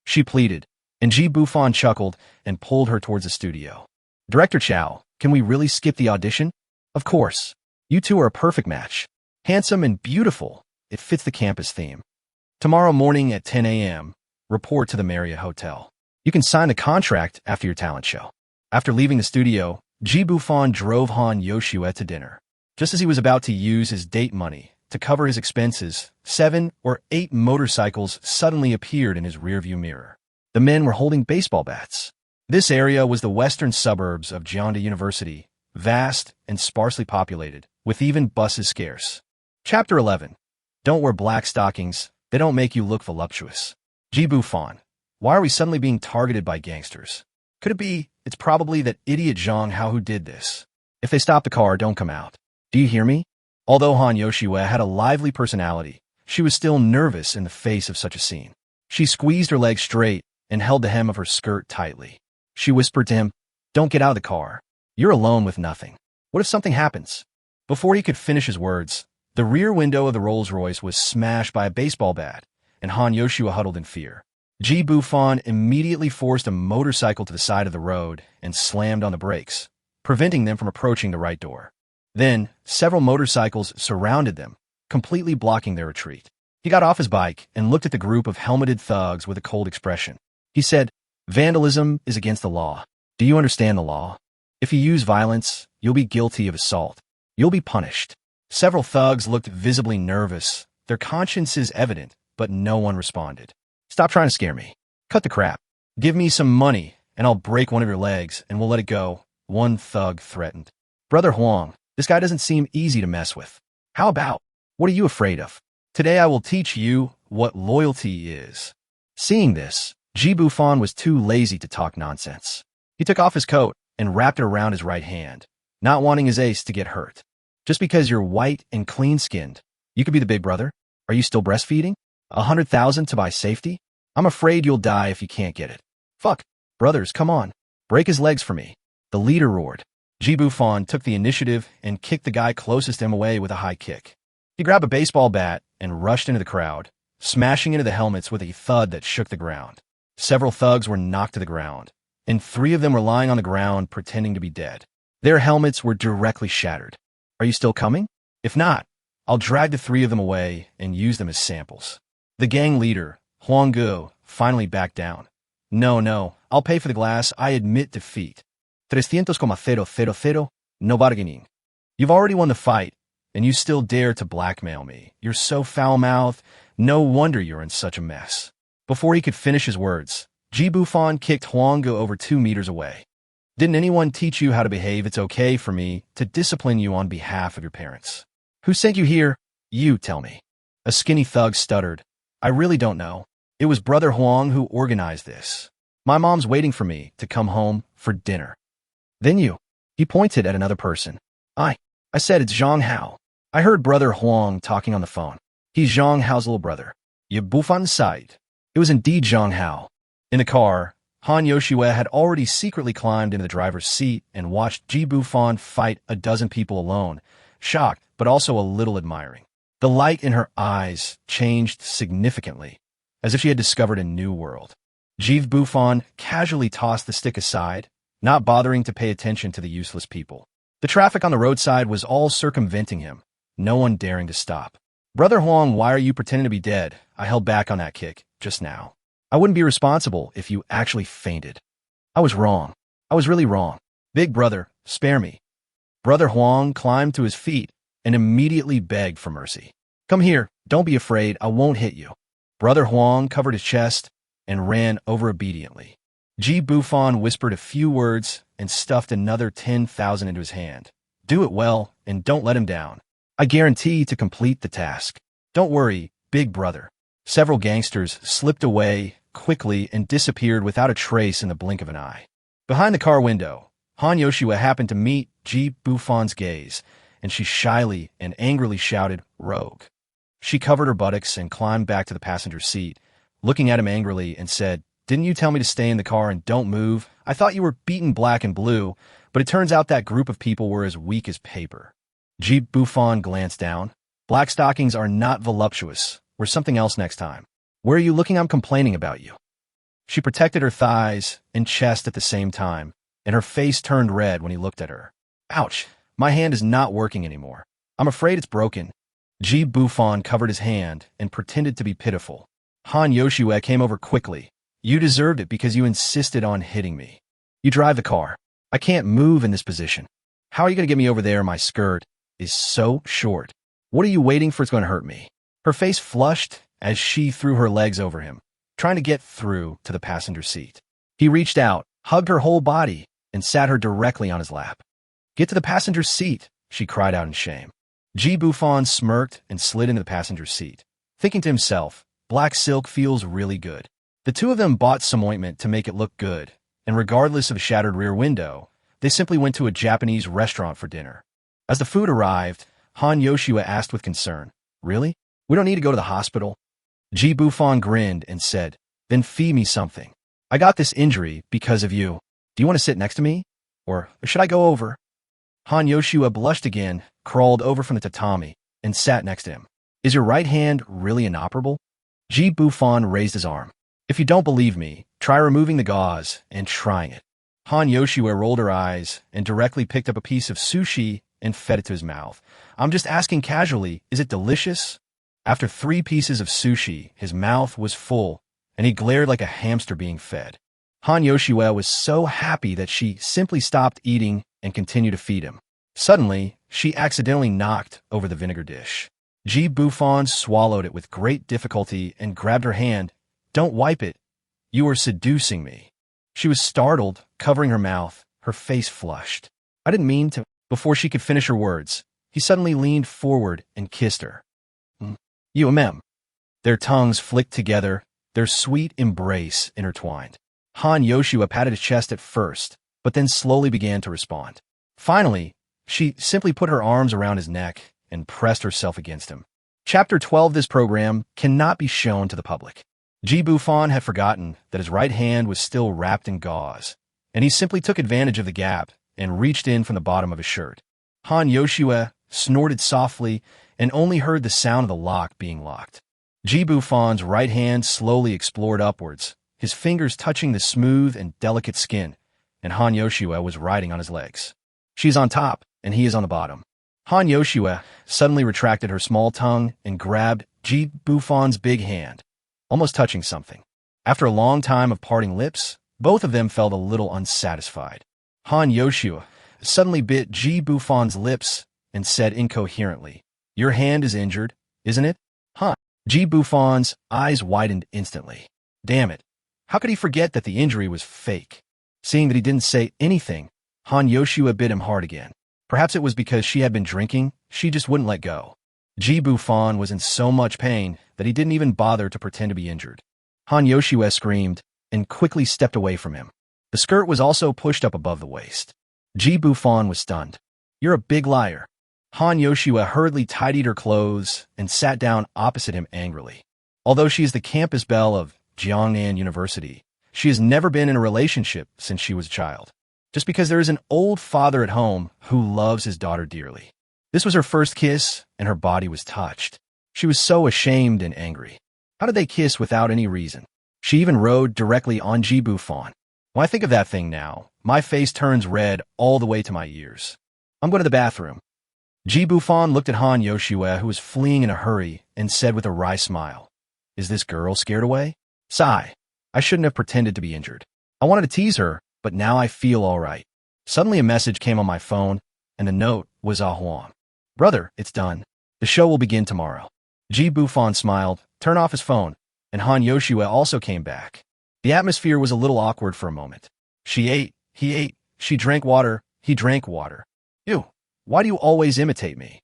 she pleaded, and Bufan chuckled and pulled her towards the studio. "Director Chow, can we really skip the audition?" "Of course. You two are a perfect match. Handsome and beautiful. It fits the campus theme. Tomorrow morning at 10 a.m., report to the Marriott Hotel. You can sign the contract after your talent show." After leaving the studio, Bufan drove Han Yoshua to dinner. Just as he was about to use his date money to cover his expenses, 7 or 8 motorcycles suddenly appeared in his rearview mirror. The men were holding baseball bats. This area was the western suburbs of Jeonda University, vast and sparsely populated, with even buses scarce. Chapter 11. Don't wear black stockings. They don't make you look voluptuous. Bufan, why are we suddenly being targeted by gangsters? Could it be it's probably that idiot Zhang Hao who did this? If they stop the car, don't come out. Do you hear me? Although Han Yoshua had a lively personality, she was still nervous in the face of such a scene. She squeezed her legs straight and held the hem of her skirt tightly. She whispered to him, "Don't get out of the car. You're alone with nothing. What if something happens?" Before he could finish his words, the rear window of the Rolls-Royce was smashed by a baseball bat, and Han Yoshua huddled in fear. Bufan immediately forced a motorcycle to the side of the road and slammed on the brakes, preventing them from approaching the right door. Then, several motorcycles surrounded them, completely blocking their retreat. He got off his bike and looked at the group of helmeted thugs with a cold expression. He said, "Vandalism is against the law. Do you understand the law? If you use violence, you'll be guilty of assault. You'll be punished." Several thugs looked visibly nervous, their consciences evident, but no one responded. "Stop trying to scare me. Cut the crap. Give me some money, and I'll break one of your legs, and we'll let it go," one thug threatened. "Brother Huang, this guy doesn't seem easy to mess with. How about? What are you afraid of? Today I will teach you what loyalty is." Seeing this, Bufan was too lazy to talk nonsense. He took off his coat and wrapped it around his right hand, not wanting his ace to get hurt. "Just because you're white and clean-skinned, you could be the big brother? Are you still breastfeeding? 100,000 to buy safety? I'm afraid you'll die if you can't get it. Fuck. Brothers, come on. Break his legs for me." The leader roared. Bufan took the initiative and kicked the guy closest to him away with a high kick. He grabbed a baseball bat and rushed into the crowd, smashing into the helmets with a thud that shook the ground. Several thugs were knocked to the ground, and 3 of them were lying on the ground pretending to be dead. Their helmets were directly shattered. "Are you still coming? If not, I'll drag the 3 of them away and use them as samples." The gang leader, Huang Gu, finally backed down. No, I'll pay for the glass. I admit defeat. 300,000, no bargaining. You've already won the fight, and you still dare to blackmail me. You're so foul-mouthed. No wonder you're in such a mess. Before he could finish his words, Bufan kicked Huang Gu over 2 meters away. "Didn't anyone teach you how to behave? It's okay for me to discipline you on behalf of your parents. Who sent you here? You tell me." A skinny thug stuttered, "I really don't know. It was Brother Huang who organized this. My mom's waiting for me to come home for dinner." "Then you." He pointed at another person. I said it's Zhang Hao. I heard Brother Huang talking on the phone. He's Zhang Hao's little brother." Bufan's side. It was indeed Zhang Hao. In the car, Han Yoshua had already secretly climbed into the driver's seat and watched Bufan fight a dozen people alone, shocked but also a little admiring. The light in her eyes changed significantly, as if she had discovered a new world. Bufan casually tossed the stick aside, not bothering to pay attention to the useless people. The traffic on the roadside was all circumventing him, no one daring to stop. "Brother Huang, why are you pretending to be dead? I held back on that kick just now. I wouldn't be responsible if you actually fainted. I was wrong. I was really wrong. Big brother, spare me." Brother Huang climbed to his feet and immediately begged for mercy. "Come here, don't be afraid, I won't hit you." Brother Huang covered his chest and ran over obediently. Bufan whispered a few words and stuffed another 10,000 into his hand. "Do it well and don't let him down. I guarantee to complete the task. Don't worry, big brother. Several gangsters slipped away quickly and disappeared without a trace in the blink of an eye. Behind the car window, Han Yoshua happened to meet Ji Bufan's gaze, and she shyly and angrily shouted, "Rogue." She covered her buttocks and climbed back to the passenger seat, looking at him angrily and said, "Didn't you tell me to stay in the car and don't move? I thought you were beaten black and blue, but it turns out that group of people were as weak as paper." Ji Bufan glanced down. "Black stockings are not voluptuous. We're something else next time. Where are you looking? I'm complaining about you." She protected her thighs and chest at the same time, and her face turned red when he looked at her. "Ouch, my hand is not working anymore. I'm afraid it's broken." Ji Bufan covered his hand and pretended to be pitiful. Han Yoshua came over quickly. "You deserved it because you insisted on hitting me. You drive the car. I can't move in this position. How are you going to get me over there? My skirt is so short. What are you waiting for? It's going to hurt me." Her face flushed as she threw her legs over him, trying to get through to the passenger seat. He reached out, hugged her whole body, and sat her directly on his lap. "Get to the passenger seat," she cried out in shame. Ji Bufan smirked and slid into the passenger seat, thinking to himself, "Black silk feels really good." The two of them bought some ointment to make it look good, and regardless of a shattered rear window, they simply went to a Japanese restaurant for dinner. As the food arrived, Han Yoshua asked with concern, "Really? We don't need to go to the hospital?" Ji Bufan grinned and said, "Then feed me something. I got this injury because of you. Do you want to sit next to me? Or should I go over?" Han Yoshua blushed again, crawled over from the tatami, and sat next to him. "Is your right hand really inoperable?" Ji Bufan raised his arm. "If you don't believe me, try removing the gauze and trying it." Han Yoshua rolled her eyes and directly picked up a piece of sushi and fed it to his mouth. "I'm just asking casually, is it delicious?" After 3 pieces of sushi, his mouth was full, and he glared like a hamster being fed. Han Yoshua was so happy that she simply stopped eating and continued to feed him. Suddenly, she accidentally knocked over the vinegar dish. Ji Bufan swallowed it with great difficulty and grabbed her hand. "Don't wipe it. You are seducing me." She was startled, covering her mouth, her face flushed. "I didn't mean to." Before she could finish her words, he suddenly leaned forward and kissed her. "You mem." Their tongues flicked together, their sweet embrace intertwined. Han Yoshua patted his chest at first, but then slowly began to respond. Finally, she simply put her arms around his neck and pressed herself against him. Chapter 12 of this program cannot be shown to the public. Ji Bufan had forgotten that his right hand was still wrapped in gauze, and he simply took advantage of the gap and reached in from the bottom of his shirt. Han Yoshua snorted softly and only heard the sound of the lock being locked. Ji Bufan's right hand slowly explored upwards, his fingers touching the smooth and delicate skin, and Han Yoshua was riding on his legs. She's on top, and he is on the bottom. Han Yoshua suddenly retracted her small tongue and grabbed Ji Bufan's big hand, almost touching something. After a long time of parting lips, both of them felt a little unsatisfied. Han Yoshua suddenly bit Ji Bufan's lips and said incoherently, "Your hand is injured, isn't it?" Huh. Ji Bufan's eyes widened instantly. Damn it. How could he forget that the injury was fake? Seeing that he didn't say anything, Han Yoshua bit him hard again. Perhaps it was because she had been drinking, she just wouldn't let go. Ji Bufan was in so much pain that he didn't even bother to pretend to be injured. Han Yoshua screamed and quickly stepped away from him. The skirt was also pushed up above the waist. Ji Bufan was stunned. "You're a big liar." Han Yoshua hurriedly tidied her clothes and sat down opposite him angrily. Although she is the campus belle of Jiangnan University, she has never been in a relationship since she was a child. Just because there is an old father at home who loves his daughter dearly. This was her first kiss, and her body was touched. She was so ashamed and angry. How did they kiss without any reason? She even rode directly on Ji Bufan. When I think of that thing now, my face turns red all the way to my ears. "I'm going to the bathroom." Ji Bufan looked at Han Yoshua, who was fleeing in a hurry, and said with a wry smile, "Is this girl scared away?" Sigh. I shouldn't have pretended to be injured. I wanted to tease her, but now I feel all right. Suddenly a message came on my phone, and the note was Huan. "Brother, it's done. The show will begin tomorrow." Ji Bufan smiled, turned off his phone, and Han Yoshua also came back. The atmosphere was a little awkward for a moment. She ate, he ate, she drank water, he drank water. "Ew, why do you always imitate me?"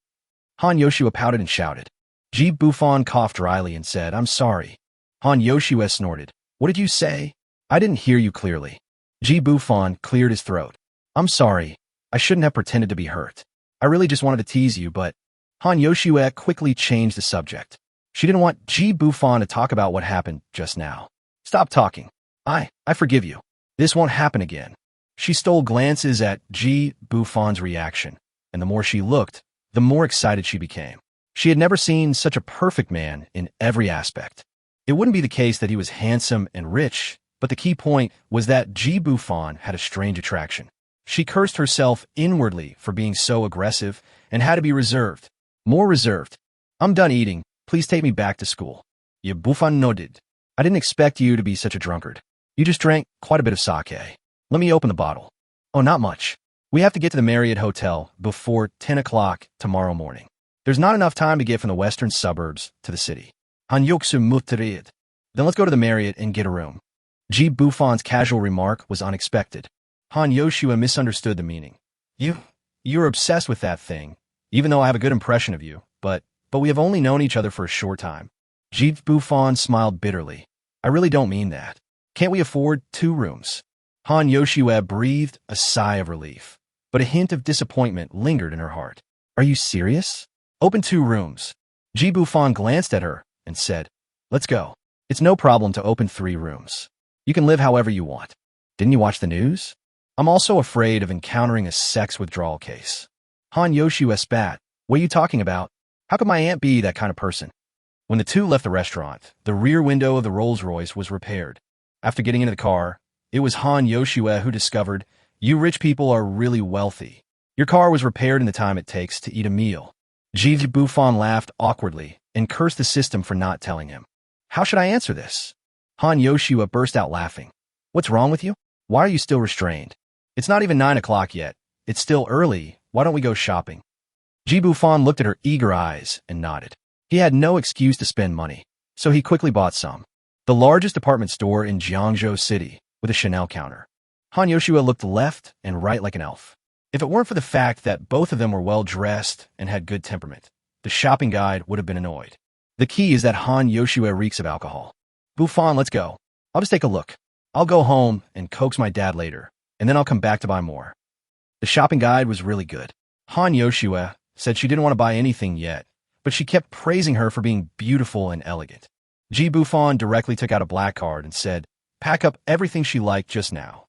Han Yoshua pouted and shouted. Ji Bufan coughed dryly and said, I'm sorry. Han Yoshue snorted. What did you say? I didn't hear you clearly. Ji Bufan cleared his throat. I'm sorry. I shouldn't have pretended to be hurt. I really just wanted to tease you, but Han Yoshue quickly changed the subject. She didn't want Ji Bufan to talk about what happened just now. Stop talking. I forgive you. This won't happen again. She stole glances at Ji Bufan's reaction, and the more she looked, the more excited she became. She had never seen such a perfect man in every aspect. It wouldn't be the case that he was handsome and rich, but the key point was that Ji Bufan had a strange attraction. She cursed herself inwardly for being so aggressive and had to be reserved. More reserved. I'm done eating. Please take me back to school. Ji Bufan nodded. I didn't expect you to be such a drunkard. You just drank quite a bit of sake. Let me open the bottle. Oh, not much. We have to get to the Marriott Hotel before 10 o'clock tomorrow morning. There's not enough time to get from the western suburbs to the city. Han Yoksu muttered. Then let's go to the Marriott and get a room. Ji Bufan's casual remark was unexpected. Han Yoshua misunderstood the meaning. You're obsessed with that thing, even though I have a good impression of you, but we have only known each other for a short time. Ji Bufan smiled bitterly. I really don't mean that. Can't we afford 2 rooms? Han Yoshua breathed a sigh of relief, but a hint of disappointment lingered in her heart. Are you serious? Open 2 rooms. Ji Bufan glanced at her and said, let's go. It's no problem to open 3 rooms. You can live however you want. Didn't you watch the news? I'm also afraid of encountering a sex withdrawal case. Han Yoshua spat. What are you talking about? How could my aunt be that kind of person? When the two left the restaurant, the rear window of the Rolls-Royce was repaired. After getting into the car, it was Han Yoshua who discovered, you rich people are really wealthy. Your car was repaired in the time it takes to eat a meal. Ji Bufan laughed awkwardly and cursed the system for not telling him. How should I answer this? Han Yoshua burst out laughing. What's wrong with you? Why are you still restrained? It's not even 9 o'clock yet. It's still early. Why don't we go shopping? Ji Bufan looked at her eager eyes and nodded. He had no excuse to spend money, so he quickly bought some. The largest department store in Jiangzhou City, with a Chanel counter. Han Yoshua looked left and right like an elf. If it weren't for the fact that both of them were well-dressed and had good temperament, the shopping guide would have been annoyed. The key is that Han Yoshua reeks of alcohol. Bufan, let's go. I'll just take a look. I'll go home and coax my dad later, and then I'll come back to buy more. The shopping guide was really good. Han Yoshua said she didn't want to buy anything yet, but she kept praising her for being beautiful and elegant. Ji Bufan directly took out a black card and said, pack up everything she liked just now.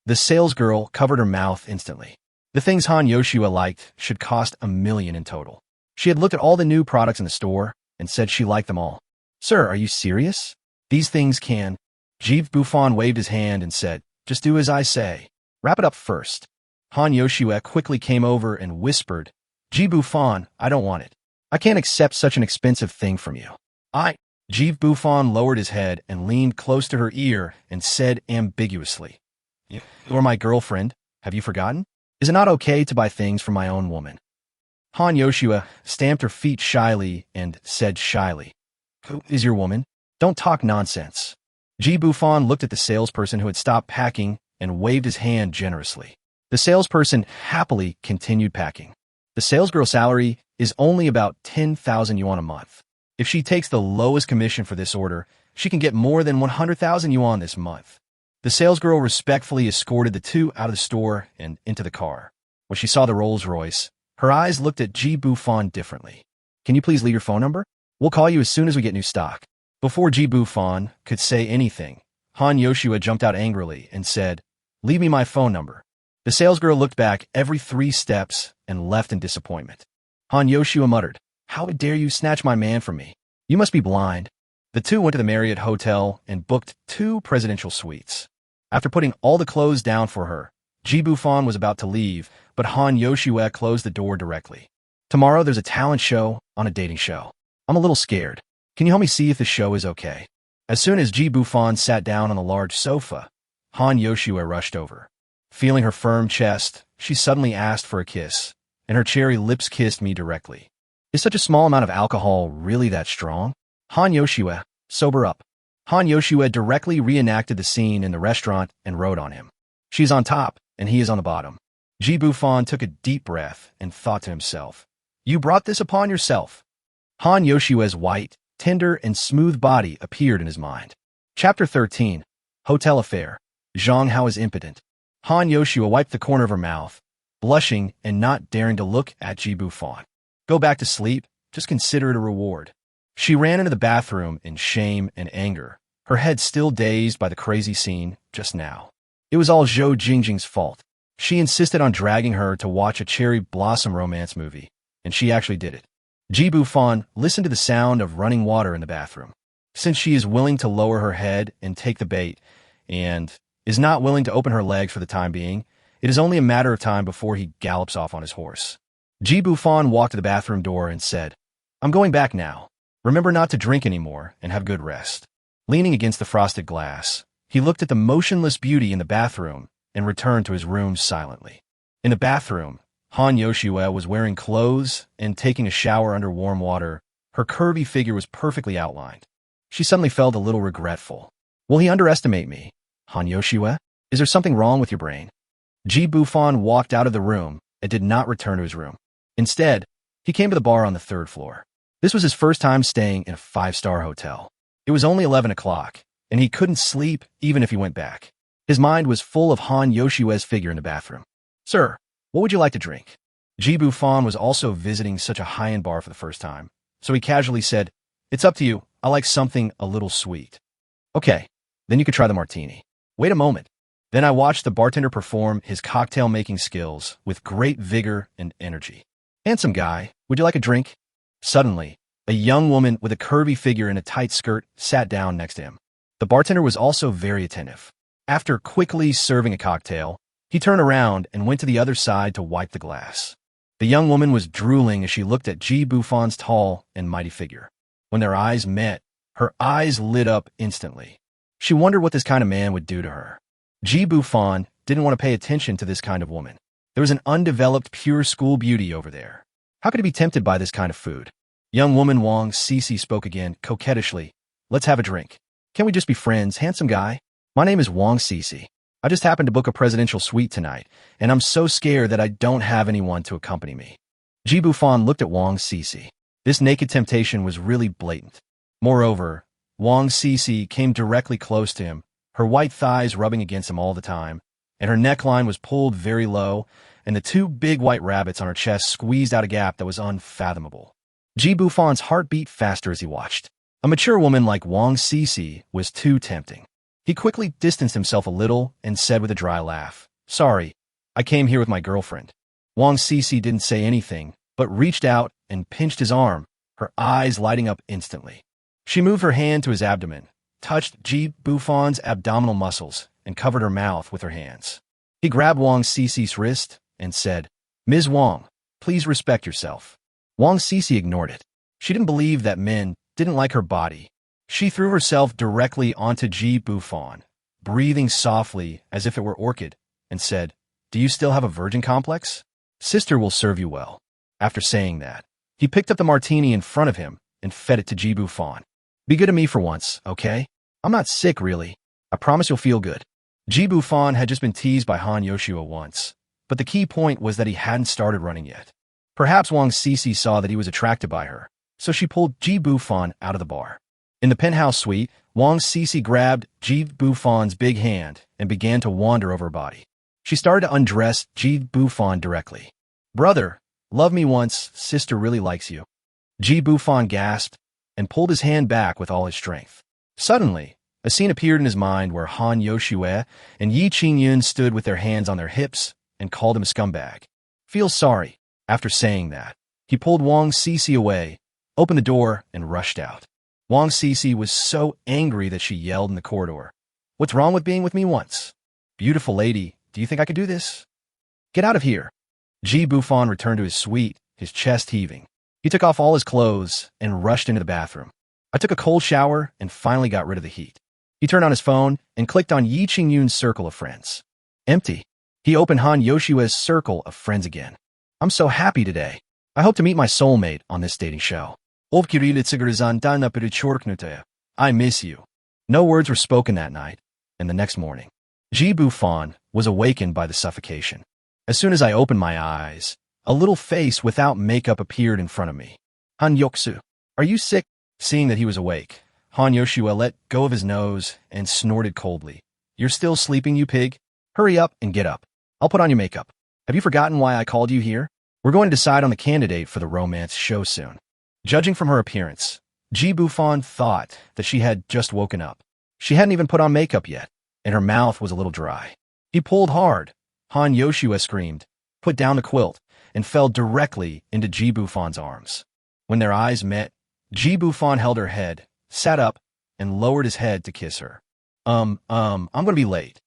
The salesgirl covered her mouth instantly. The things Han Yoshua liked should cost $1 million in total. She had looked at all the new products in the store and said she liked them all. Sir, are you serious? These things can... Ji Bufan waved his hand and said, just do as I say. Wrap it up first. Han Yoshua quickly came over and whispered, Ji Bufan, I don't want it. I can't accept such an expensive thing from you. Ji Bufan lowered his head and leaned close to her ear and said ambiguously, you are my girlfriend. Have you forgotten? Is it not okay to buy things from my own woman? Han Yoshua stamped her feet shyly and said shyly, who is your woman? Don't talk nonsense. Ji Bufan looked at the salesperson who had stopped packing and waved his hand generously. The salesperson happily continued packing. The salesgirl's salary is only about 10,000 yuan a month. If she takes the lowest commission for this order, she can get more than 100,000 yuan this month. The salesgirl respectfully escorted the two out of the store and into the car. When she saw the Rolls-Royce, her eyes looked at Ji Bufan differently. Can you please leave your phone number? We'll call you as soon as we get new stock. Before Ji Bufan could say anything, Han Yoshua jumped out angrily and said, leave me my phone number. The salesgirl looked back every 3 steps and left in disappointment. Han Yoshua muttered, how dare you snatch my man from me? You must be blind. The two went to the Marriott Hotel and booked 2 presidential suites. After putting all the clothes down for her, Ji Bufan was about to leave, but Han Yoshua closed the door directly. Tomorrow there's a talent show on a dating show. I'm a little scared. Can you help me see if the show is okay? As soon as Ji Bufan sat down on the large sofa, Han Yoshua rushed over. Feeling her firm chest, she suddenly asked for a kiss, and her cherry lips kissed me directly. Is such a small amount of alcohol really that strong? Han Yoshua, sober up. Han Yoshua directly reenacted the scene in the restaurant and wrote on him. She's on top, and he is on the bottom. Ji Bufan took a deep breath and thought to himself, you brought this upon yourself. Han Yoshue's white, tender, and smooth body appeared in his mind. Chapter 13. Hotel Affair. Zhang Hao is impotent. Han Yoshua wiped the corner of her mouth, blushing and not daring to look at Ji Bufan. Go back to sleep. Just consider it a reward. She ran into the bathroom in shame and anger, her head still dazed by the crazy scene just now. It was all Zhou Jingjing's fault. She insisted on dragging her to watch a cherry blossom romance movie, and she actually did it. Ji Bufan listened to the sound of running water in the bathroom. Since she is willing to lower her head and take the bait, and is not willing to open her legs for the time being, it is only a matter of time before he gallops off on his horse. Ji Bufan walked to the bathroom door and said, I'm going back now. Remember not to drink anymore and have good rest. Leaning against the frosted glass, he looked at the motionless beauty in the bathroom and returned to his room silently. In the bathroom, Han Yoshua was wearing clothes and taking a shower under warm water. Her curvy figure was perfectly outlined. She suddenly felt a little regretful. Will he underestimate me? Han Yoshua? Is there something wrong with your brain? Ji Bufan walked out of the room and did not return to his room. Instead, he came to the bar on the 3rd floor. This was his first time staying in a 5-star hotel. It was only 11 o'clock, and he couldn't sleep even if he went back. His mind was full of Han Yoshua's figure in the bathroom. Sir, what would you like to drink? Ji Bufan was also visiting such a high-end bar for the first time, so he casually said, It's up to you. I like something a little sweet. Okay, then you could try the martini. Wait a moment. Then I watched the bartender perform his cocktail-making skills with great vigor and energy. Handsome guy, would you like a drink? Suddenly, a young woman with a curvy figure in a tight skirt sat down next to him. The bartender was also very attentive. After quickly serving a cocktail, he turned around and went to the other side to wipe the glass. The young woman was drooling as she looked at Ji Bufan's tall and mighty figure. When their eyes met, her eyes lit up instantly. She wondered what this kind of man would do to her. Ji Bufan didn't want to pay attention to this kind of woman. There was an undeveloped pure school beauty over there. How could he be tempted by this kind of food? Young woman Wang Cece spoke again, coquettishly. Let's have a drink. Can't we just be friends, handsome guy? My name is Wang Cece. I just happened to book a presidential suite tonight, and I'm so scared that I don't have anyone to accompany me. Ji Bufan looked at Wang Cece. This naked temptation was really blatant. Moreover, Wang Cece came directly close to him, her white thighs rubbing against him all the time, and her neckline was pulled very low, and the 2 big white rabbits on her chest squeezed out a gap that was unfathomable. Ji Bufan's heart beat faster as he watched. A mature woman like Wang Cece was too tempting. He quickly distanced himself a little and said with a dry laugh, Sorry, I came here with my girlfriend. Wang Cece didn't say anything, but reached out and pinched his arm, her eyes lighting up instantly. She moved her hand to his abdomen, touched Ji Bufan's abdominal muscles, and covered her mouth with her hands. He grabbed Wang Cece's wrist and said, Ms. Wang, please respect yourself. Wang Cece ignored it. She didn't believe that men didn't like her body. She threw herself directly onto Ji Bufan, breathing softly as if it were orchid, and said, Do you still have a virgin complex? Sister will serve you well. After saying that, he picked up the martini in front of him and fed it to Ji Bufan. Be good to me for once, okay? I'm not sick, really. I promise you'll feel good. Ji Bufan had just been teased by Han Yoshua once, but the key point was that he hadn't started running yet. Perhaps Wang Cece saw that he was attracted by her, so she pulled Ji Bufan out of the bar. In the penthouse suite, Wang Cece grabbed Ji Bufan's big hand and began to wander over her body. She started to undress Ji Bufan directly. Brother, love me once, sister really likes you. Ji Bufan gasped and pulled his hand back with all his strength. Suddenly, a scene appeared in his mind where Han Yoshua and Yi Qingyun stood with their hands on their hips and called him a scumbag. Feel sorry. After saying that, he pulled Wang Cece away, opened the door, and rushed out. Wang Cece was so angry that she yelled in the corridor, What's wrong with being with me once? Beautiful lady, do you think I could do this? Get out of here. Ji Bufan returned to his suite, his chest heaving. He took off all his clothes and rushed into the bathroom. I took a cold shower and finally got rid of the heat. He turned on his phone and clicked on Yi Qingyun's circle of friends. Empty. He opened Han Yoshua's circle of friends again. I'm so happy today. I hope to meet my soulmate on this dating show. I miss you. No words were spoken that night, and the next morning, Ji Bufan was awakened by the suffocation. As soon as I opened my eyes, a little face without makeup appeared in front of me. Han Yoksu. Are you sick? Seeing that he was awake, Han Yoshua let go of his nose and snorted coldly. You're still sleeping, you pig? Hurry up and get up. I'll put on your makeup. Have you forgotten why I called you here? We're going to decide on the candidate for the romance show soon. Judging from her appearance, Ji Bufan thought that she had just woken up. She hadn't even put on makeup yet, and her mouth was a little dry. He pulled hard. Han Yoshua screamed, put down the quilt, and fell directly into Ji Bufan's arms. When their eyes met, Ji Bufan held her head, sat up, and lowered his head to kiss her. I'm gonna be late.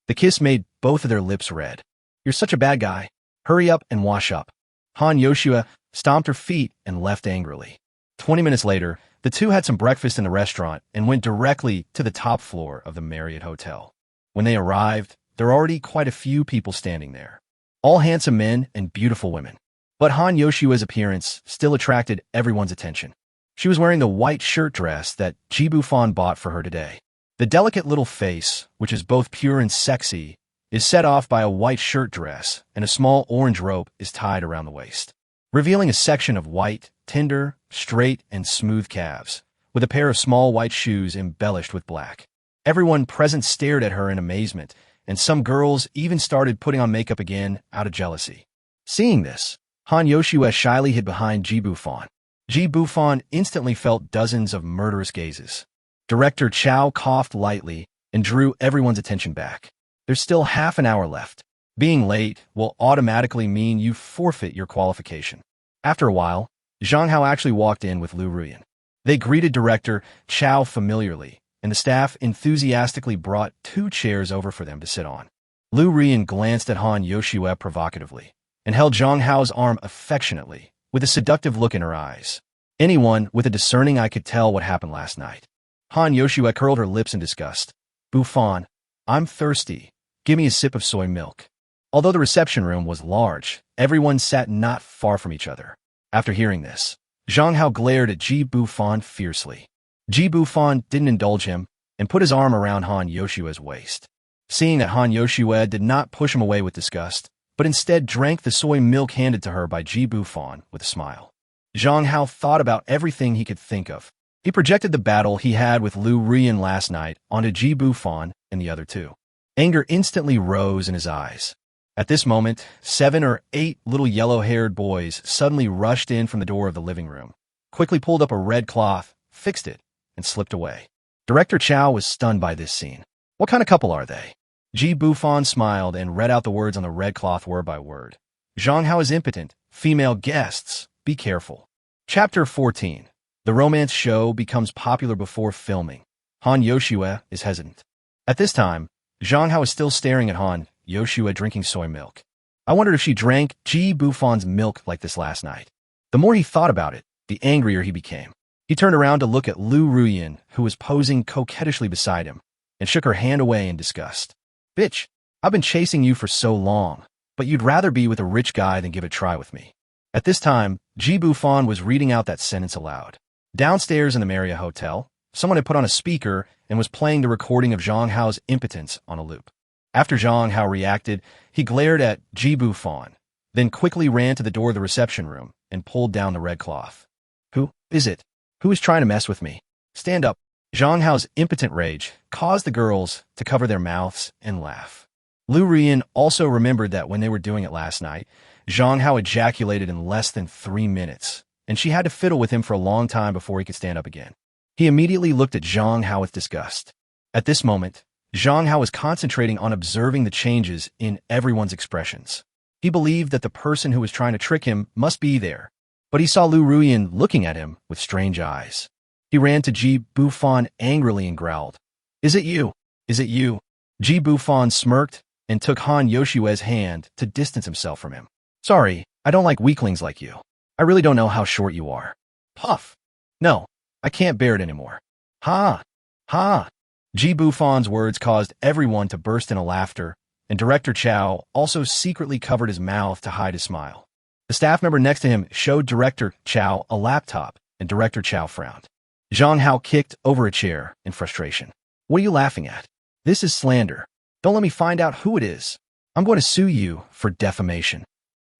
The kiss made both of their lips red. You're such a bad guy. Hurry up and wash up. Han Yoshua stomped her feet and left angrily. 20 minutes later, the two had some breakfast in the restaurant and went directly to the top floor of the Marriott Hotel. When they arrived, there were already quite a few people standing there. All handsome men and beautiful women. But Han Yoshua's appearance still attracted everyone's attention. She was wearing the white shirt dress that Ji Bufan bought for her today. The delicate little face, which is both pure and sexy, is set off by a white shirt dress, and a small orange rope is tied around the waist, revealing a section of white, tender, straight, and smooth calves, with a pair of small white shoes embellished with black. Everyone present stared at her in amazement, and some girls even started putting on makeup again out of jealousy. Seeing this, Han Yoshua shyly hid behind Ji Bufan. Ji Bufan instantly felt dozens of murderous gazes. Director Chow coughed lightly and drew everyone's attention back. There's still half an hour left. Being late will automatically mean you forfeit your qualification. After a while, Zhang Hao actually walked in with Lu Ruyan. They greeted Director Chow familiarly, and the staff enthusiastically brought 2 chairs over for them to sit on. Lu Ruyan glanced at Han Yoshua provocatively and held Zhang Hao's arm affectionately, with a seductive look in her eyes. Anyone with a discerning eye could tell what happened last night. Han Yoshua curled her lips in disgust. Bufan, I'm thirsty. Give me a sip of soy milk. Although the reception room was large, everyone sat not far from each other. After hearing this, Zhang Hao glared at Ji Bufan fiercely. Ji Bufan didn't indulge him and put his arm around Han Yoshua's waist. Seeing that Han Yoshua did not push him away with disgust, but instead drank the soy milk handed to her by Ji Bufan with a smile, Zhang Hao thought about everything he could think of. He projected the battle he had with Lu Ruyan last night onto Ji Bufan and the other 2. Anger instantly rose in his eyes. At this moment, 7 or 8 little yellow-haired boys suddenly rushed in from the door of the living room, quickly pulled up a red cloth, fixed it, and slipped away. Director Chow was stunned by this scene. What kind of couple are they? Ji Bufan smiled and read out the words on the red cloth word by word. Zhang Hao is impotent. Female guests, be careful. Chapter 14. The romance show becomes popular before filming. Han Yoshua is hesitant. At this time, Zhang Hao is still staring at Han Yoshua drinking soy milk. I wondered if she drank Ji Bufan's milk like this last night. The more he thought about it, the angrier he became. He turned around to look at Lu Ruyan, who was posing coquettishly beside him, and shook her hand away in disgust. Bitch, I've been chasing you for so long, but you'd rather be with a rich guy than give it a try with me. At this time, Ji Bufan was reading out that sentence aloud. Downstairs in the Marriott Hotel, someone had put on a speaker and was playing the recording of Zhang Hao's impotence on a loop. After Zhang Hao reacted, he glared at Ji Bufan, then quickly ran to the door of the reception room and pulled down the red cloth. Who is it? Who is trying to mess with me? Stand up. Zhang Hao's impotent rage caused the girls to cover their mouths and laugh. Lu Ruyan also remembered that when they were doing it last night, Zhang Hao ejaculated in less than 3 minutes, and she had to fiddle with him for a long time before he could stand up again. He immediately looked at Zhang Hao with disgust. At this moment, Zhang Hao was concentrating on observing the changes in everyone's expressions. He believed that the person who was trying to trick him must be there, but he saw Lu Ruyan looking at him with strange eyes. He ran to Ji Bufan angrily and growled, Is it you? Is it you? Ji Bufan smirked and took Han Yoshua's hand to distance himself from him. Sorry, I don't like weaklings like you. I really don't know how short you are. Puff. No, I can't bear it anymore. Ha! Ha! Ji Bufan's words caused everyone to burst into laughter, and Director Chow also secretly covered his mouth to hide his smile. The staff member next to him showed Director Chow a laptop, and Director Chow frowned. Zhang Hao kicked over a chair in frustration. What are you laughing at? This is slander. Don't let me find out who it is. I'm going to sue you for defamation.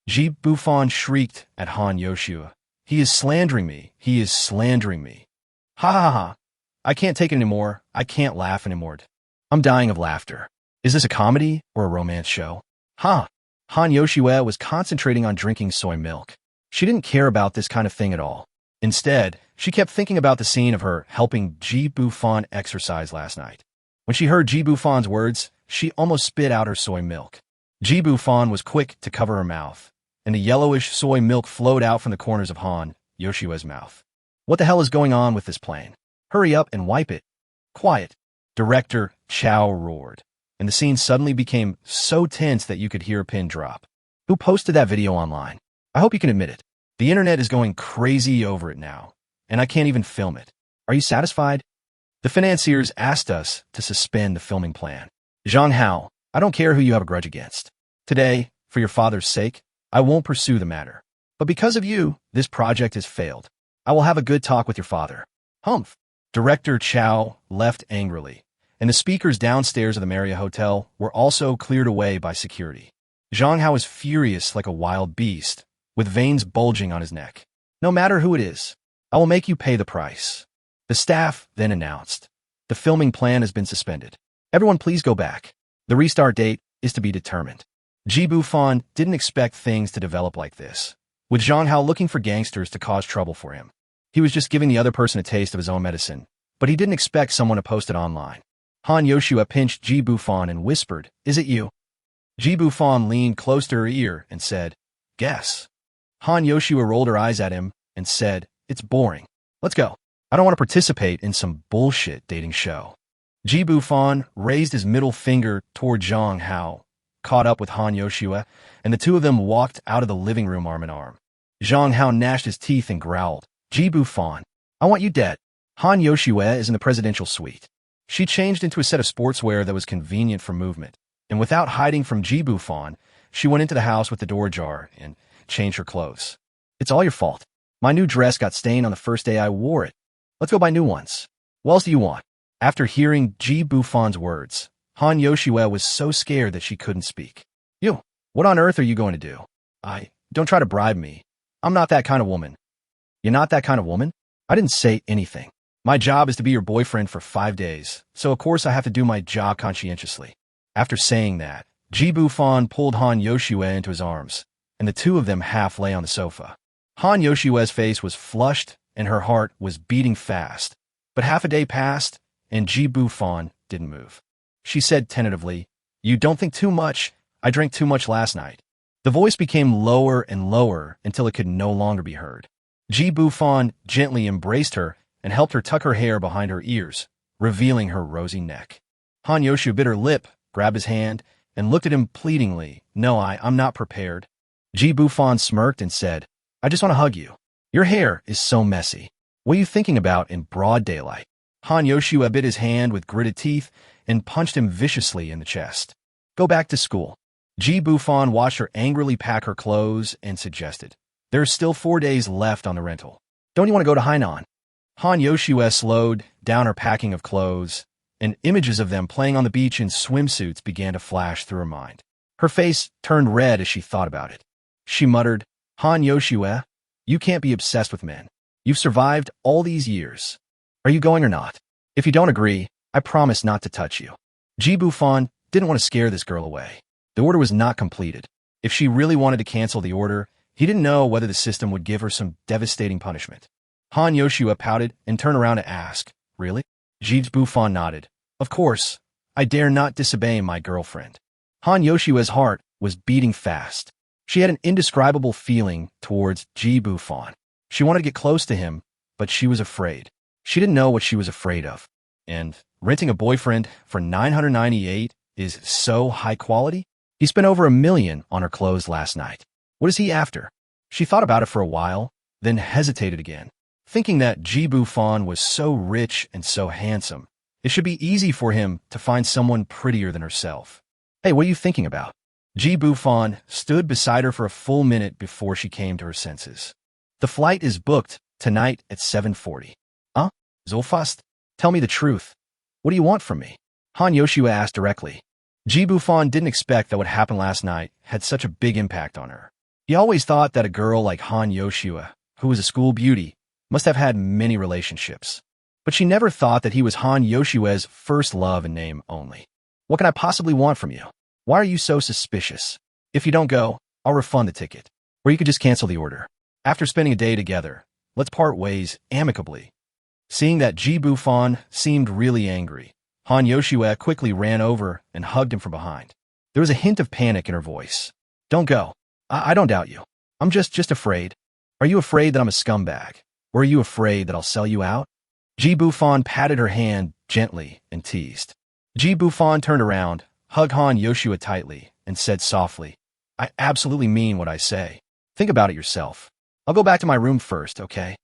Ji Bufan shrieked at Han Yoshua. He is slandering me. He is slandering me. Ha ha ha. I can't take it anymore. I can't laugh anymore. I'm dying of laughter. Is this a comedy or a romance show? Ha! Han Yoshue was concentrating on drinking soy milk. She didn't care about this kind of thing at all. Instead, she kept thinking about the scene of her helping Ji Bufan exercise last night. When she heard Ji Bufan's words, she almost spit out her soy milk. Ji Bufan was quick to cover her mouth, and the yellowish soy milk flowed out from the corners of Han Yoshue's mouth. What the hell is going on with this plane? Hurry up and wipe it. Quiet. Director Chow roared, and the scene suddenly became so tense that you could hear a pin drop. Who posted that video online? I hope you can admit it. The internet is going crazy over it now, and I can't even film it. Are you satisfied? The financiers asked us to suspend the filming plan. Zhang Hao, I don't care who you have a grudge against. Today, for your father's sake, I won't pursue the matter. But because of you, this project has failed. I will have a good talk with your father. Humph. Director Chow left angrily, and the speakers downstairs of the Marriott Hotel were also cleared away by security. Zhang Hao is furious like a wild beast, with veins bulging on his neck. No matter who it is, I will make you pay the price. The staff then announced, the filming plan has been suspended. Everyone please go back. The restart date is to be determined. Ji Bufan didn't expect things to develop like this, with Zhang Hao looking for gangsters to cause trouble for him. He was just giving the other person a taste of his own medicine, but he didn't expect someone to post it online. Han Yoshua pinched Ji Bufan and whispered, "Is it you?" Ji Bufan leaned close to her ear and said, "Guess." Han Yoshua rolled her eyes at him and said, "It's boring. Let's go. I don't want to participate in some bullshit dating show." Ji Bufan raised his middle finger toward Zhang Hao, caught up with Han Yoshua, and the two of them walked out of the living room arm in arm. Zhang Hao gnashed his teeth and growled, "Ji Bufan, I want you dead." Han Yoshua is in the presidential suite. She changed into a set of sportswear that was convenient for movement, and without hiding from Ji Bufan, she went into the house with the door ajar and changed her clothes. "It's all your fault. My new dress got stained on the first day I wore it. Let's go buy new ones. What else do you want?" After hearing Ji Bufan's words, Han Yoshua was so scared that she couldn't speak. "You, what on earth are you going to do?" Don't try to bribe me. I'm not that kind of woman." "You're not that kind of woman?" "I didn't say anything. My job is to be your boyfriend for 5 days, so of course I have to do my job conscientiously." After saying that, Ji Bufan pulled Han Yoshua into his arms, and the two of them half lay on the sofa. Han Yoshua's face was flushed and her heart was beating fast, but half a day passed and Ji Bufan didn't move. She said tentatively, "You don't think too much. I drank too much last night." The voice became lower and lower until it could no longer be heard. Ji Bufan gently embraced her and helped her tuck her hair behind her ears, revealing her rosy neck. Han Yoshu bit her lip, grabbed his hand, and looked at him pleadingly. "No, I'm not prepared." Ji Bufan smirked and said, "I just want to hug you. Your hair is so messy. What are you thinking about in broad daylight?" Han Yoshua bit his hand with gritted teeth and punched him viciously in the chest. "Go back to school." Ji Bufan watched her angrily pack her clothes and suggested, "There are still 4 days left on the rental. Don't you want to go to Hainan?" Han Yoshua slowed down her packing of clothes, and images of them playing on the beach in swimsuits began to flash through her mind. Her face turned red as she thought about it. She muttered, "Han Yoshua, you can't be obsessed with men. You've survived all these years. Are you going or not? If you don't agree, I promise not to touch you." Ji Bufan didn't want to scare this girl away. The order was not completed. If she really wanted to cancel the order, he didn't know whether the system would give her some devastating punishment. Han Yoshua pouted and turned around to ask, "Really?" Ji Bufan nodded. "Of course. I dare not disobey my girlfriend." Han Yoshua's heart was beating fast. She had an indescribable feeling towards Ji Bufan. She wanted to get close to him, but she was afraid. She didn't know what she was afraid of. And renting a boyfriend for $998 is so high quality? He spent over $1 million on her clothes last night. What is he after? She thought about it for a while, then hesitated again, thinking that Ji Bufan was so rich and so handsome. It should be easy for him to find someone prettier than herself. "Hey, what are you thinking about?" Ji Bufan stood beside her for a full minute before she came to her senses. "The flight is booked tonight at 7:40. So fast? Tell me the truth. What do you want from me?" Han Yoshua asked directly. Ji Bufan didn't expect that what happened last night had such a big impact on her. He always thought that a girl like Han Yoshua who was a school beauty, must have had many relationships. But she never thought that he was Han Yoshue's first love in name only. What can I possibly want from you? Why are you so suspicious? If you don't go, I'll refund the ticket. Or you could just cancel the order. After spending a day together, let's part ways amicably. Seeing that Ji Bufan seemed really angry, Han Yoshue quickly ran over and hugged him from behind. There was a hint of panic in her voice. Don't go. I don't doubt you. I'm just afraid. Are you afraid that I'm a scumbag? Or are you afraid that I'll sell you out? Ji Bufan patted her hand gently and teased. Ji Bufan turned around, hugged Han Yoshua tightly, and said softly, I absolutely mean what I say. Think about it yourself. I'll go back to my room first, okay?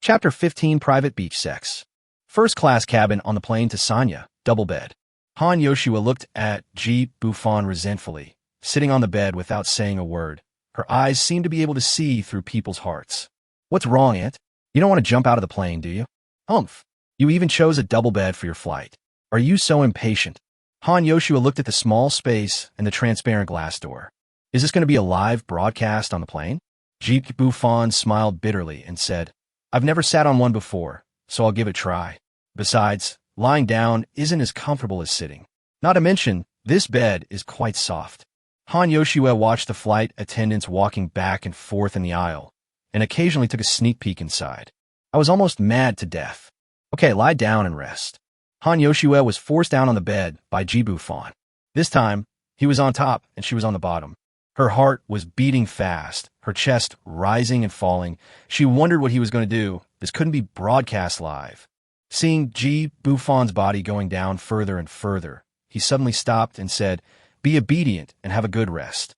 Chapter 15 Private Beach Sex. First class cabin on the plane to Sanya, double bed. Han Yoshua looked at Ji Bufan resentfully, sitting on the bed without saying a word. Her eyes seemed to be able to see through people's hearts. What's wrong, Aunt? You don't want to jump out of the plane, do you? Humph. You even chose a double bed for your flight. Are you so impatient? Han Yoshua looked at the small space and the transparent glass door. Is this going to be a live broadcast on the plane? Ji Bufan smiled bitterly and said, I've never sat on one before, so I'll give it a try. Besides, lying down isn't as comfortable as sitting. Not to mention, this bed is quite soft. Han Yoshua watched the flight attendants walking back and forth in the aisle, and occasionally took a sneak peek inside. I was almost mad to death. Okay, lie down and rest. Han Yoshua was forced down on the bed by Ji Bufan. This time, he was on top and she was on the bottom. Her heart was beating fast, her chest rising and falling. She wondered what he was going to do. This couldn't be broadcast live. Seeing Ji Bufan's body going down further and further, he suddenly stopped and said, Be obedient and have a good rest.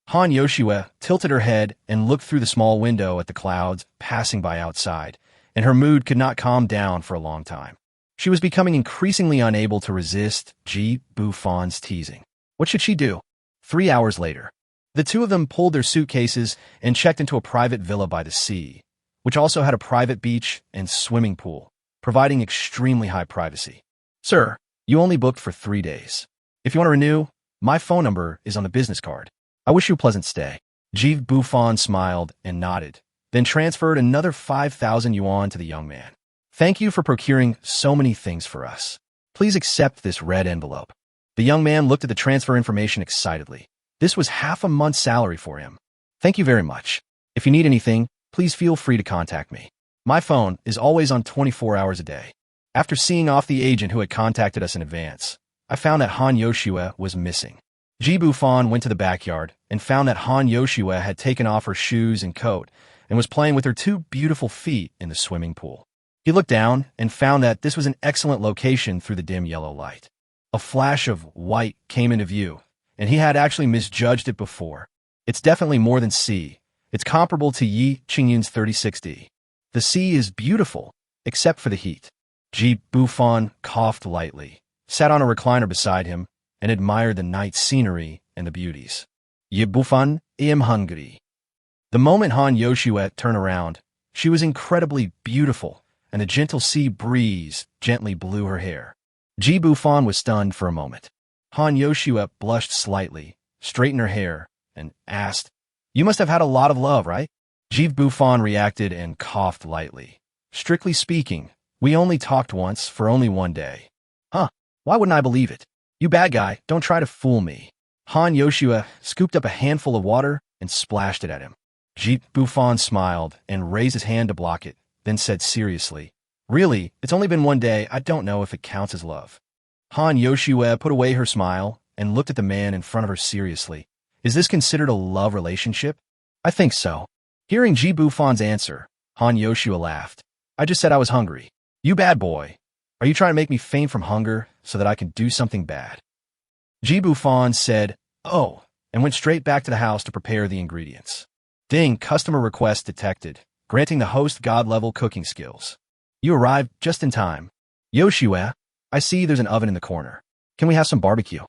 Han Yoshua tilted her head and looked through the small window at the clouds passing by outside, and her mood could not calm down for a long time. She was becoming increasingly unable to resist Ji Bufan's teasing. What should she do? 3 hours later, the two of them pulled their suitcases and checked into a private villa by the sea, which also had a private beach and swimming pool, providing extremely high privacy. Sir, you only booked for 3 days. If you want to renew, my phone number is on the business card. I wish you a pleasant stay. Ji Bufan smiled and nodded, then transferred another 5,000 yuan to the young man. Thank you for procuring so many things for us. Please accept this red envelope. The young man looked at the transfer information excitedly. This was half a month's salary for him. Thank you very much. If you need anything, please feel free to contact me. My phone is always on 24 hours a day. After seeing off the agent who had contacted us in advance, I found that Han Yoshua was missing. Ji Bufan went to the backyard and found that Han Yoshua had taken off her shoes and coat and was playing with her two beautiful feet in the swimming pool. He looked down and found that this was an excellent location through the dim yellow light. A flash of white came into view, and he had actually misjudged it before. It's definitely more than sea. It's comparable to Yi Qingyun's 3060. The sea is beautiful, except for the heat. Ji Bufan coughed lightly, sat on a recliner beside him, and admired the night scenery and the beauties. Yi Bufan, I am hungry. The moment Han Yoshua turned around, she was incredibly beautiful, and a gentle sea breeze gently blew her hair. Ji Bufan was stunned for a moment. Han Yoshua blushed slightly, straightened her hair, and asked, You must have had a lot of love, right? Ji Bufan reacted and coughed lightly. Strictly speaking, we only talked once for only 1 day. Huh, why wouldn't I believe it? You bad guy, don't try to fool me. Han Yoshua scooped up a handful of water and splashed it at him. Ji Bufan smiled and raised his hand to block it, then said seriously, Really, it's only been 1 day. I don't know if it counts as love. Han Yoshua put away her smile and looked at the man in front of her seriously. Is this considered a love relationship? I think so. Hearing Ji Bufan's answer, Han Yoshua laughed. I just said I was hungry. You bad boy. Are you trying to make me faint from hunger so that I can do something bad? Ji Bufan said, Oh, and went straight back to the house to prepare the ingredients. Ding, customer request detected, granting the host god-level cooking skills. You arrived just in time. Yoshua, I see there's an oven in the corner. Can we have some barbecue?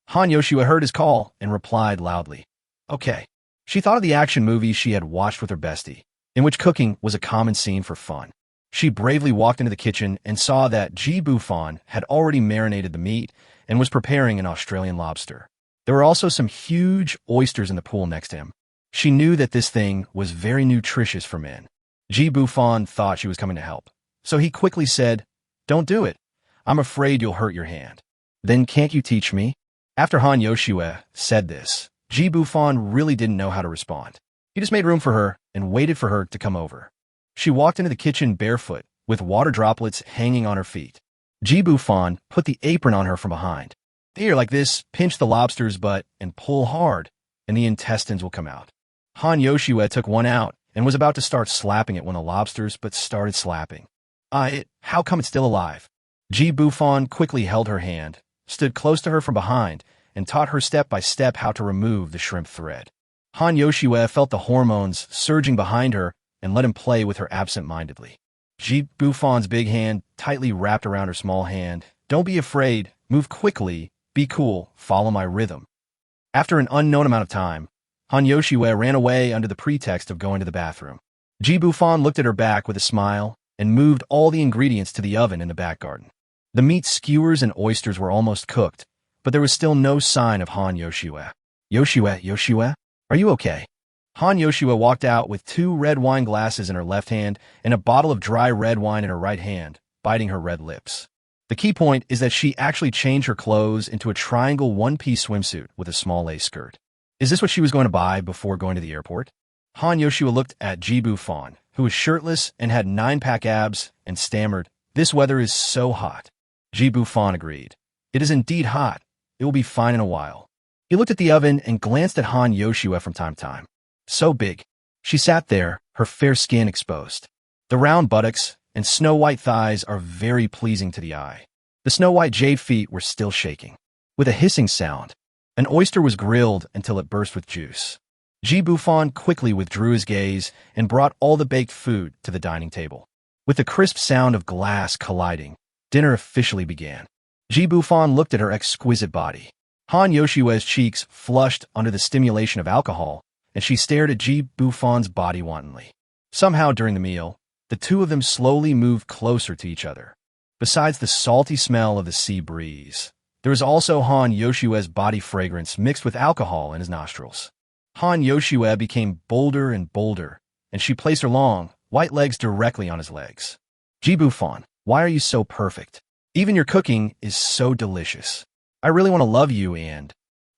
Han Yoshua heard his call and replied loudly. Okay. She thought of the action movies she had watched with her bestie, in which cooking was a common scene for fun. She bravely walked into the kitchen and saw that Ji Bufan had already marinated the meat and was preparing an Australian lobster. There were also some huge oysters in the pool next to him. She knew that this thing was very nutritious for men. Ji Bufan thought she was coming to help, so he quickly said, "Don't do it. I'm afraid you'll hurt your hand." "Then can't you teach me?" After Han Yoshue said this, Ji Bufan really didn't know how to respond. He just made room for her and waited for her to come over. She walked into the kitchen barefoot, with water droplets hanging on her feet. Ji Bufan put the apron on her from behind. "Here, like this, pinch the lobster's butt and pull hard, and the intestines will come out." Han Yoshue took one out and was about to start slapping it when the lobster's butt started slapping. How come it's still alive?" Ji Bufan quickly held her hand, stood close to her from behind, and taught her step by step how to remove the shrimp thread. Han Yoshue felt the hormones surging behind her and let him play with her absent-mindedly. Ji Bufan's big hand tightly wrapped around her small hand. "Don't be afraid. Move quickly. Be cool. Follow my rhythm." After an unknown amount of time, Han Yoshue ran away under the pretext of going to the bathroom. Ji Bufan looked at her back with a smile and moved all the ingredients to the oven in the back garden. The meat skewers and oysters were almost cooked, but there was still no sign of Han Yoshue. Yoshue, are you okay?" Han Yoshue walked out with 2 red wine glasses in her left hand and a bottle of dry red wine in her right hand, biting her red lips. The key point is that she actually changed her clothes into a triangle one-piece swimsuit with a small lace skirt. Is this what she was going to buy before going to the airport? Han Yoshue looked at Ji Bufan, who was shirtless and had 9-pack abs, and stammered, "This weather is so hot." Ji Bufan agreed. "It is indeed hot. It will be fine in a while." He looked at the oven and glanced at Han Yoshue from time to time. So big. She sat there, her fair skin exposed. The round buttocks and snow-white thighs are very pleasing to the eye. The snow-white jade feet were still shaking. With a hissing sound, an oyster was grilled until it burst with juice. Ji Bufan quickly withdrew his gaze and brought all the baked food to the dining table. With the crisp sound of glass colliding, dinner officially began. Ji Bufan looked at her exquisite body. Han Yoshue's cheeks flushed under the stimulation of alcohol, and she stared at Ji Bufan's body wantonly. Somehow during the meal, the two of them slowly moved closer to each other. Besides the salty smell of the sea breeze, there was also Han Yoshue's body fragrance mixed with alcohol in his nostrils. Han Yoshue became bolder and bolder, and she placed her long, white legs directly on his legs. "Ji Bufan, why are you so perfect? Even your cooking is so delicious. I really want to love you and..."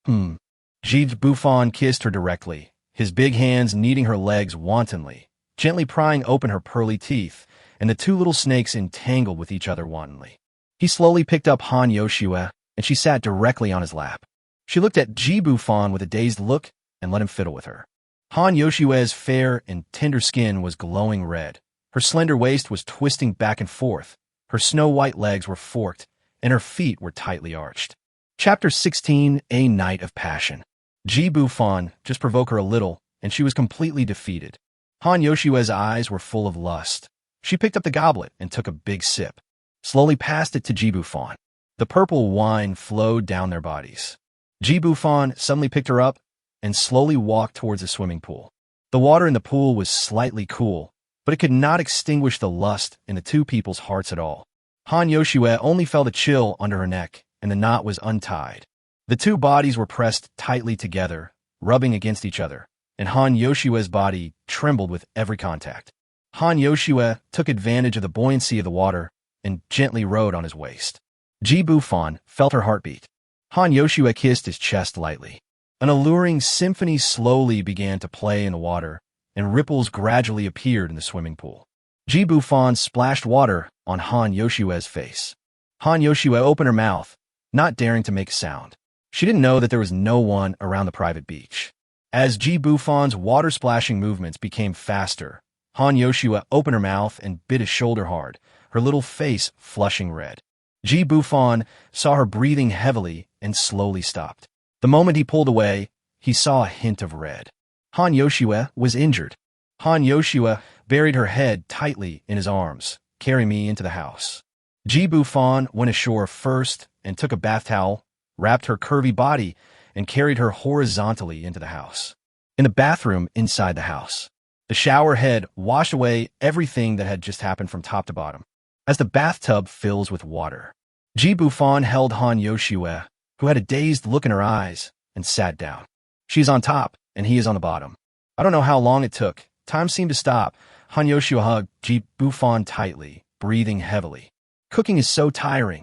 Ji Bufan kissed her directly, his big hands kneading her legs wantonly, gently prying open her pearly teeth, and the two little snakes entangled with each other wantonly. He slowly picked up Han Yoshue, and she sat directly on his lap. She looked at Ji Bufan with a dazed look and let him fiddle with her. Han Yoshue's fair and tender skin was glowing red. Her slender waist was twisting back and forth. Her snow-white legs were forked, and her feet were tightly arched. Chapter 16, A Night of Passion. Ji Bufan just provoked her a little, and she was completely defeated. Han Yoshue's eyes were full of lust. She picked up the goblet and took a big sip, slowly passed it to Ji Bufan. The purple wine flowed down their bodies. Ji Bufan suddenly picked her up and slowly walked towards the swimming pool. The water in the pool was slightly cool, but it could not extinguish the lust in the two people's hearts at all. Han Yoshue only felt a chill under her neck, and the knot was untied. The two bodies were pressed tightly together, rubbing against each other, and Han Yoshue's body trembled with every contact. Han Yoshue took advantage of the buoyancy of the water and gently rode on his waist. Ji Bufan felt her heartbeat. Han Yoshue kissed his chest lightly. An alluring symphony slowly began to play in the water, and ripples gradually appeared in the swimming pool. Ji Bufan splashed water on Han Yoshue's face. Han Yoshue opened her mouth, not daring to make a sound. She didn't know that there was no one around the private beach. As Ji Bufan's water-splashing movements became faster, Han Yoshue opened her mouth and bit his shoulder hard, her little face flushing red. Ji Bufan saw her breathing heavily and slowly stopped. The moment he pulled away, he saw a hint of red. Han Yoshue was injured. Han Yoshue buried her head tightly in his arms, carrying me into the house. Ji Bufan went ashore first and took a bath towel, wrapped her curvy body, and carried her horizontally into the house. In the bathroom inside the house, the shower head washed away everything that had just happened from top to bottom. As the bathtub fills with water, Ji Bufan held Han Yoshue, who had a dazed look in her eyes, and sat down. She's on top, and he is on the bottom. I don't know how long it took. Time seemed to stop. Han Yoshua hugged Ji Bufan tightly, breathing heavily. Cooking is so tiring.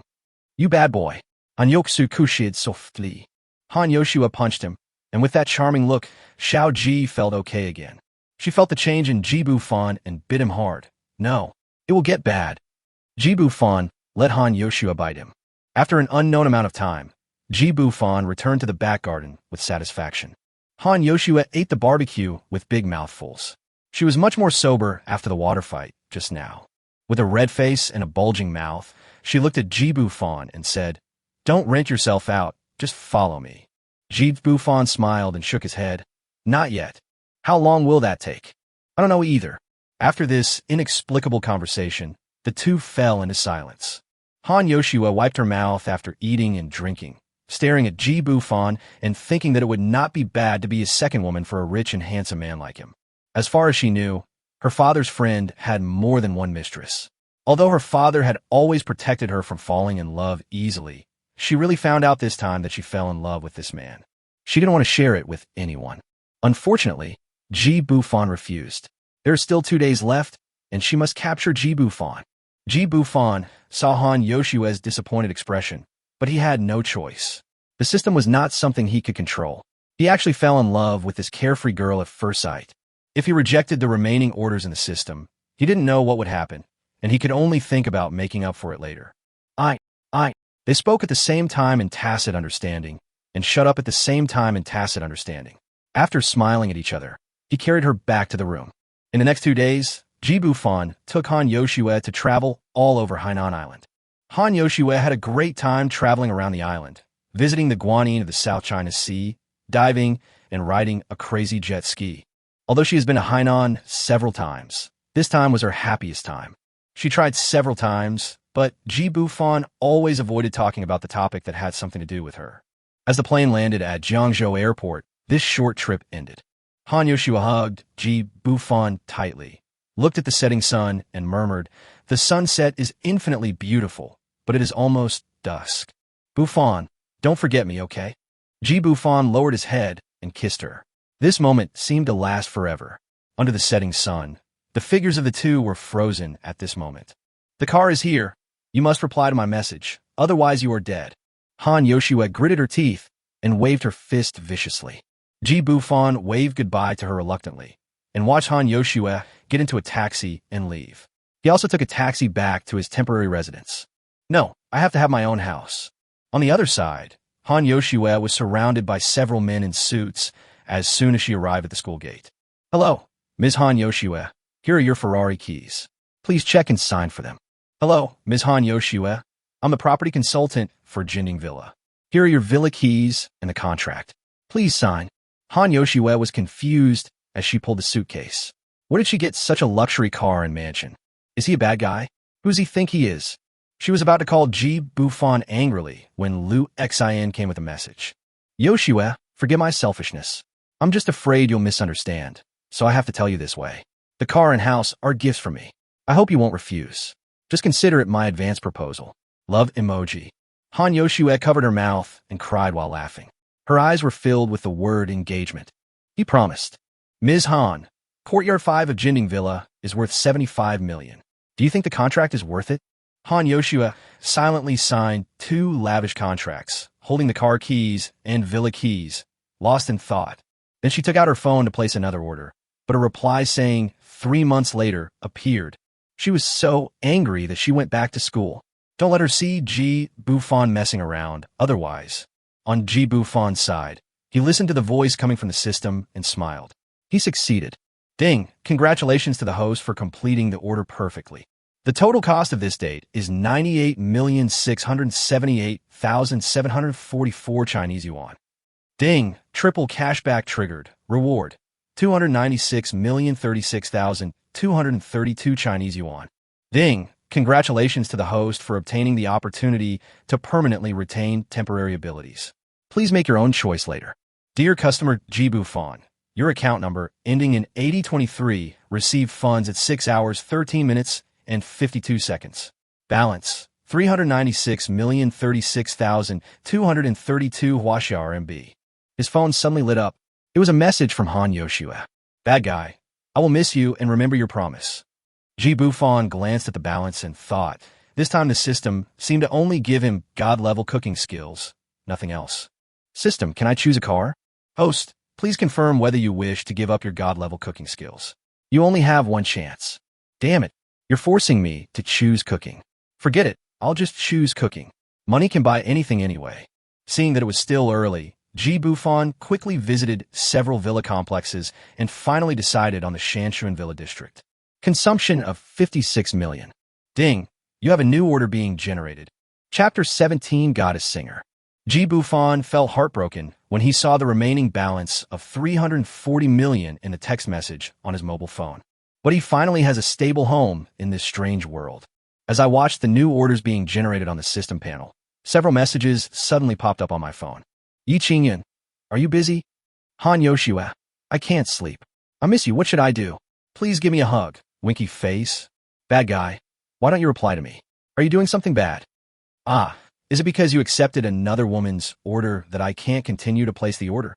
You bad boy. Han Yoksu kushid softly. Han Yoshua punched him, and with that charming look, Xiao Ji felt okay again. She felt the change in Ji Bufan and bit him hard. No, it will get bad. Ji Bufan let Han Yoshua bite him. After an unknown amount of time, Ji Bufan returned to the back garden with satisfaction. Han Yoshua ate the barbecue with big mouthfuls. She was much more sober after the water fight just now. With a red face and a bulging mouth, she looked at Ji Bufan and said, "Don't rent yourself out, just follow me." Ji Bufan smiled and shook his head. "Not yet. How long will that take?" "I don't know either." After this inexplicable conversation, the two fell into silence. Han Yoshua wiped her mouth after eating and drinking, staring at Ji Bufan and thinking that it would not be bad to be a second woman for a rich and handsome man like him. As far as she knew, her father's friend had more than one mistress. Although her father had always protected her from falling in love easily, she really found out this time that she fell in love with this man. She didn't want to share it with anyone. Unfortunately, Ji Bufan refused. There are still 2 days left, and she must capture Ji Bufan. Ji Bufan saw Han Yoshua's disappointed expression, but he had no choice. The system was not something he could control. He actually fell in love with this carefree girl at first sight. If he rejected the remaining orders in the system, he didn't know what would happen, and he could only think about making up for it later. They spoke at the same time in tacit understanding, and shut up at the same time in tacit understanding. After smiling at each other, he carried her back to the room. In the next 2 days, Ji Bufan took Han Yoshua to travel all over Hainan Island. Han Yoshua had a great time traveling around the island, visiting the Guanyin of the South China Sea, diving, and riding a crazy jet ski. Although she has been to Hainan several times, this time was her happiest time. She tried several times, but Ji Bufan always avoided talking about the topic that had something to do with her. As the plane landed at Jiangzhou Airport, this short trip ended. Han Yoshua hugged Ji Bufan tightly, looked at the setting sun, and murmured, "The sunset is infinitely beautiful, but it is almost dusk. Bufan, don't forget me, okay?" Ji Bufan lowered his head and kissed her. This moment seemed to last forever. Under the setting sun, the figures of the two were frozen at this moment. "The car is here. You must reply to my message, otherwise you are dead." Han Yoshua gritted her teeth and waved her fist viciously. Ji Bufan waved goodbye to her reluctantly and watched Han Yoshua get into a taxi and leave. He also took a taxi back to his temporary residence. "No, I have to have my own house." On the other side, Han Yoshua was surrounded by several men in suits as soon as she arrived at the school gate. "Hello, Ms. Han Yoshua. Here are your Ferrari keys. Please check and sign for them." "Hello, Ms. Han Yoshua. I'm the property consultant for Jinding Villa. Here are your villa keys and the contract. Please sign." Han Yoshua was confused as she pulled the suitcase. Where did she get such a luxury car and mansion? Is he a bad guy? Who does he think he is? She was about to call Ji Bufan angrily when Lu Xin came with a message. "Yoshua, forgive my selfishness. I'm just afraid you'll misunderstand, so I have to tell you this way. The car and house are gifts from me. I hope you won't refuse. Just consider it my advance proposal. Love emoji." Han Yoshua covered her mouth and cried while laughing. Her eyes were filled with the word engagement. He promised. "Ms. Han, Courtyard 5 of Jinding Villa is worth 75 million. Do you think the contract is worth it?" Han Yoshua silently signed 2 lavish contracts, holding the car keys and villa keys, lost in thought. Then she took out her phone to place another order, but a reply saying 3 months later appeared. She was so angry that she went back to school. Don't let her see Ji Bufan messing around, otherwise. On Ji Bufan's side, he listened to the voice coming from the system and smiled. He succeeded. Ding, congratulations to the host for completing the order perfectly. The total cost of this date is 98,678,744 Chinese yuan. Ding, triple cashback triggered. Reward, 296,036,232 Chinese yuan. Ding, congratulations to the host for obtaining the opportunity to permanently retain temporary abilities. Please make your own choice later. Dear customer Ji Bufan, your account number ending in 8023 received funds at 6 hours 13 minutes and 52 seconds. Balance, 396,036,232 Huaxia RMB. His phone suddenly lit up. It was a message from Han Yoshua. "Bad guy. I will miss you and remember your promise. Ji Bufan glanced at the balance and thought. This time the system seemed to only give him God-level cooking skills, nothing else. System, can I choose a car? Host, please confirm whether you wish to give up your God-level cooking skills. You only have one chance. Damn it, you're forcing me to choose cooking. Forget it, I'll just choose cooking. Money can buy anything anyway. Seeing that it was still early, Ji Bufan quickly visited several villa complexes and finally decided on the Shanshuan Villa District. Consumption of 56 million. Ding, you have a new order being generated. Chapter 17 Goddess Singer. Ji Bufan felt heartbroken when he saw the remaining balance of 340 million in the text message on his mobile phone. But he finally has a stable home in this strange world. As I watched the new orders being generated on the system panel, several messages suddenly popped up on my phone. Yi Qingyan, are you busy? Han Yoshua, I can't sleep. I miss you, what should I do? Please give me a hug. Winky face. Bad guy, why don't you reply to me? Are you doing something bad? Ah, is it because you accepted another woman's order that I can't continue to place the order?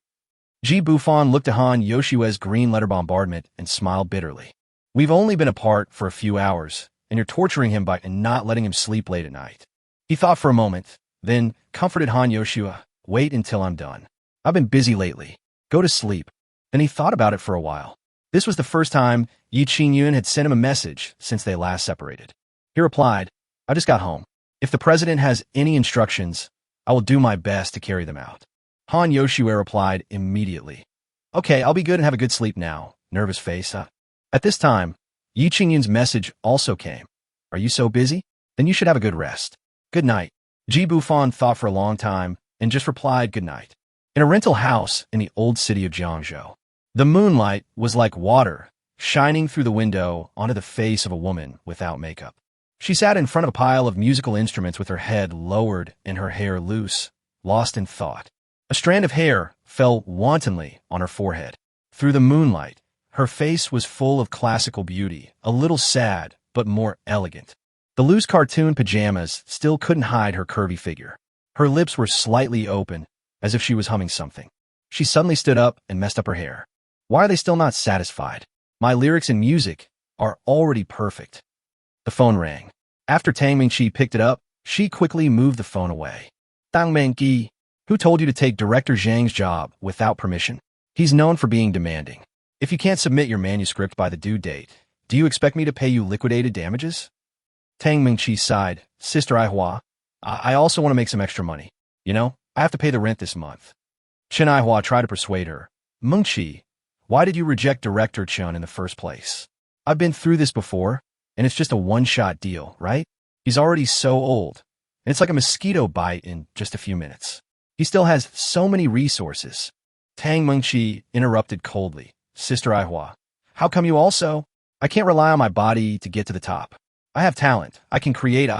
Ji Bufan looked at Han Yoshua's green letter bombardment and smiled bitterly. We've only been apart for a few hours, and you're torturing him by not letting him sleep late at night. He thought for a moment, then comforted Han Yoshua. Wait until I'm done. I've been busy lately. Go to sleep. Then he thought about it for a while. This was the first time Yi Qingyun had sent him a message since they last separated. He replied, I just got home. If the president has any instructions, I will do my best to carry them out. Han Yoshua replied immediately. Okay, I'll be good and have a good sleep now. Nervous face. At this time, Yi Qingyun's message also came. Are you so busy? Then you should have a good rest. Good night. Ji Bufan thought for a long time and just replied good night. In a rental house in the old city of Jiangzhou, the moonlight was like water shining through the window onto the face of a woman without makeup. She sat in front of a pile of musical instruments with her head lowered and her hair loose, lost in thought. A strand of hair fell wantonly on her forehead. Through the moonlight, her face was full of classical beauty, a little sad but more elegant. The loose cartoon pajamas still couldn't hide her curvy figure. Her lips were slightly open, as if she was humming something. She suddenly stood up and messed up her hair. Why are they still not satisfied? My lyrics and music are already perfect. The phone rang. After Tang Mingqi picked it up, she quickly moved the phone away. Tang Mingqi, who told you to take Director Zhang's job without permission? He's known for being demanding. If you can't submit your manuscript by the due date, do you expect me to pay you liquidated damages? Tang Mingqi sighed. Sister Aihua, I also want to make some extra money. You know, I have to pay the rent this month. Chen Aihua tried to persuade her. Mingqi, why did you reject Director Chen in the first place? I've been through this before, and it's just a one-shot deal, right? He's already so old, and it's like a mosquito bite in just a few minutes. He still has so many resources. Tang Mingqi interrupted coldly. Sister Aihua, how come you also? I can't rely on my body to get to the top. I have talent. I can create.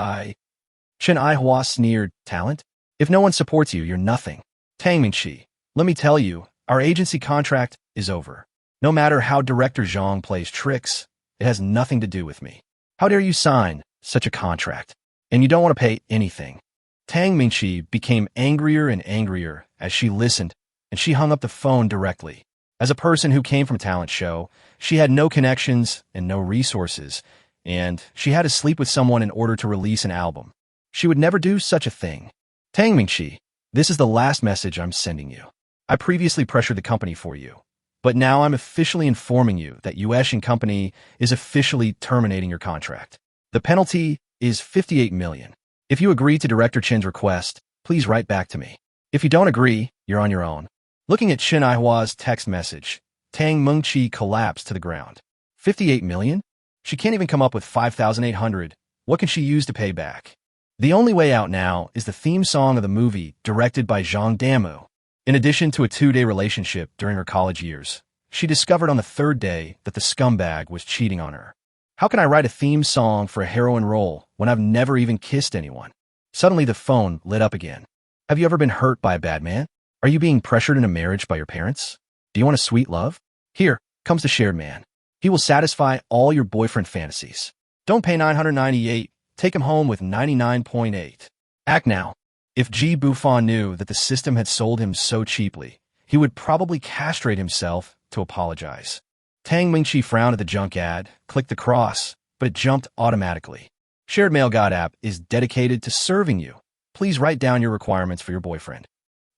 Chen Aihua sneered. Talent? If no one supports you, you're nothing. Tang Mingqi, let me tell you, our agency contract is over. No matter how Director Zhang plays tricks, it has nothing to do with me. How dare you sign such a contract? And you don't want to pay anything. Tang Mingqi became angrier and angrier as she listened, and she hung up the phone directly. As a person who came from a talent show, she had no connections and no resources, and she had to sleep with someone in order to release an album. She would never do such a thing. Tang Mingqi, this is the last message I'm sending you. I previously pressured the company for you, but now I'm officially informing you that Yuesh & Company is officially terminating your contract. The penalty is 58 million. If you agree to Director Chen's request, please write back to me. If you don't agree, you're on your own. Looking at Chen Aihua's text message, Tang Mingqi collapsed to the ground. 58 million? She can't even come up with 5,800. What can she use to pay back? The only way out now is the theme song of the movie directed by Zhang Damu. In addition to a 2-day relationship during her college years, she discovered on the 3rd day that the scumbag was cheating on her. How can I write a theme song for a heroine role when I've never even kissed anyone? Suddenly the phone lit up again. Have you ever been hurt by a bad man? Are you being pressured into marriage by your parents? Do you want a sweet love? Here comes the shared man. He will satisfy all your boyfriend fantasies. Don't pay 998. Take him home with 99.8. Act now. If Ji Bufan knew that the system had sold him so cheaply, he would probably castrate himself to apologize. Tang Mingqi frowned at the junk ad, clicked the cross, but it jumped automatically. Shared Mail God app is dedicated to serving you. Please write down your requirements for your boyfriend.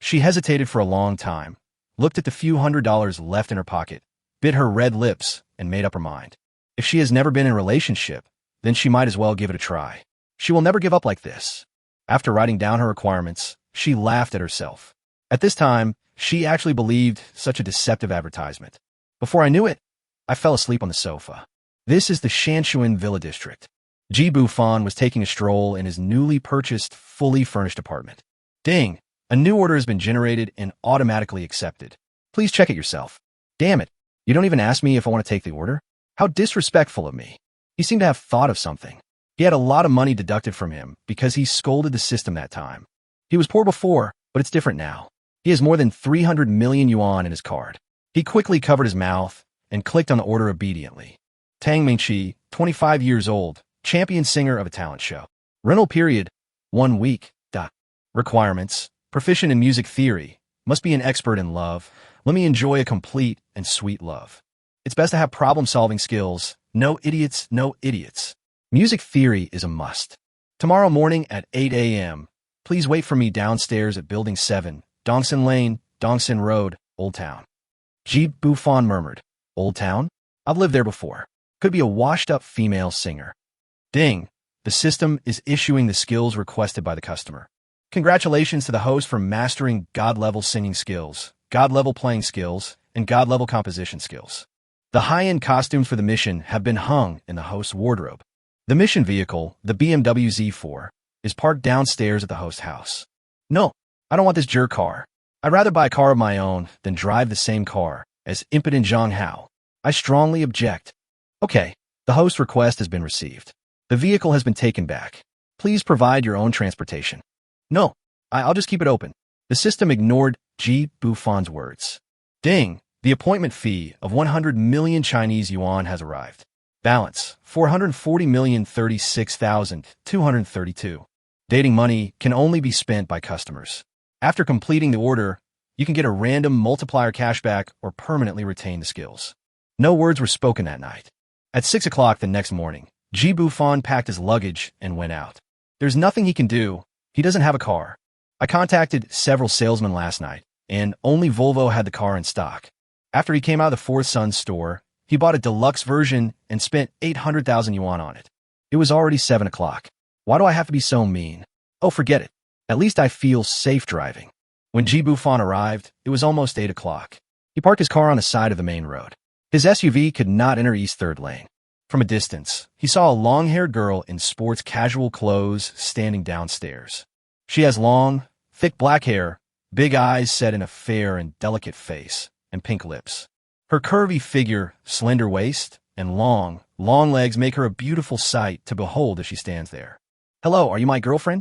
She hesitated for a long time, looked at the few $100s left in her pocket, bit her red lips, and made up her mind. If she has never been in a relationship, then she might as well give it a try. She will never give up like this. After writing down her requirements, she laughed at herself. At this time, she actually believed such a deceptive advertisement. Before I knew it, I fell asleep on the sofa. This is the Shanshuan Villa District. Bufan was taking a stroll in his newly purchased, fully furnished apartment. Ding! A new order has been generated and automatically accepted. Please check it yourself. Damn it! You don't even ask me if I want to take the order? How disrespectful of me. He seemed to have thought of something. He had a lot of money deducted from him because he scolded the system that time. He was poor before, but it's different now. He has more than 300 million yuan in his card. He quickly covered his mouth and clicked on the order obediently. Tang Mingqi, 25 years old, champion singer of a talent show. Rental period, 1 week. Requirements, proficient in music theory, must be an expert in love. Let me enjoy a complete and sweet love. It's best to have problem-solving skills. No idiots, no idiots. Music theory is a must. Tomorrow morning at 8 a.m., please wait for me downstairs at Building 7, Dongsan Lane, Dongsan Road, Old Town. Bufan murmured. Old Town? I've lived there before. Could be a washed-up female singer. Ding! The system is issuing the skills requested by the customer. Congratulations to the host for mastering God-level singing skills, God-level playing skills, and God-level composition skills. The high-end costumes for the mission have been hung in the host's wardrobe. The mission vehicle, the BMW Z4, is parked downstairs at the host house. No, I don't want this jerk car. I'd rather buy a car of my own than drive the same car as impotent Zhang Hao. I strongly object. Okay, the host's request has been received. The vehicle has been taken back. Please provide your own transportation. No, I'll just keep it open. The system ignored Bufan's words. Ding! The appointment fee of 100 million Chinese yuan has arrived. Balance, 440,036,232. Dating money can only be spent by customers. After completing the order, you can get a random multiplier cashback or permanently retain the skills. No words were spoken that night. At 6 o'clock the next morning, Bufan packed his luggage and went out. There's nothing he can do. He doesn't have a car. I contacted several salesmen last night, and only Volvo had the car in stock. After he came out of the Fourth Sun store, he bought a deluxe version and spent 800,000 yuan on it. It was already 7 o'clock. Why do I have to be so mean? Oh, forget it. At least I feel safe driving. When Bufan arrived, it was almost 8 o'clock. He parked his car on the side of the main road. His SUV could not enter East 3rd Lane. From a distance, he saw a long-haired girl in sports casual clothes standing downstairs. She has long, thick black hair, big eyes set in a fair and delicate face, and pink lips. Her curvy figure, slender waist, and long legs make her a beautiful sight to behold as she stands there. Hello, are you my girlfriend?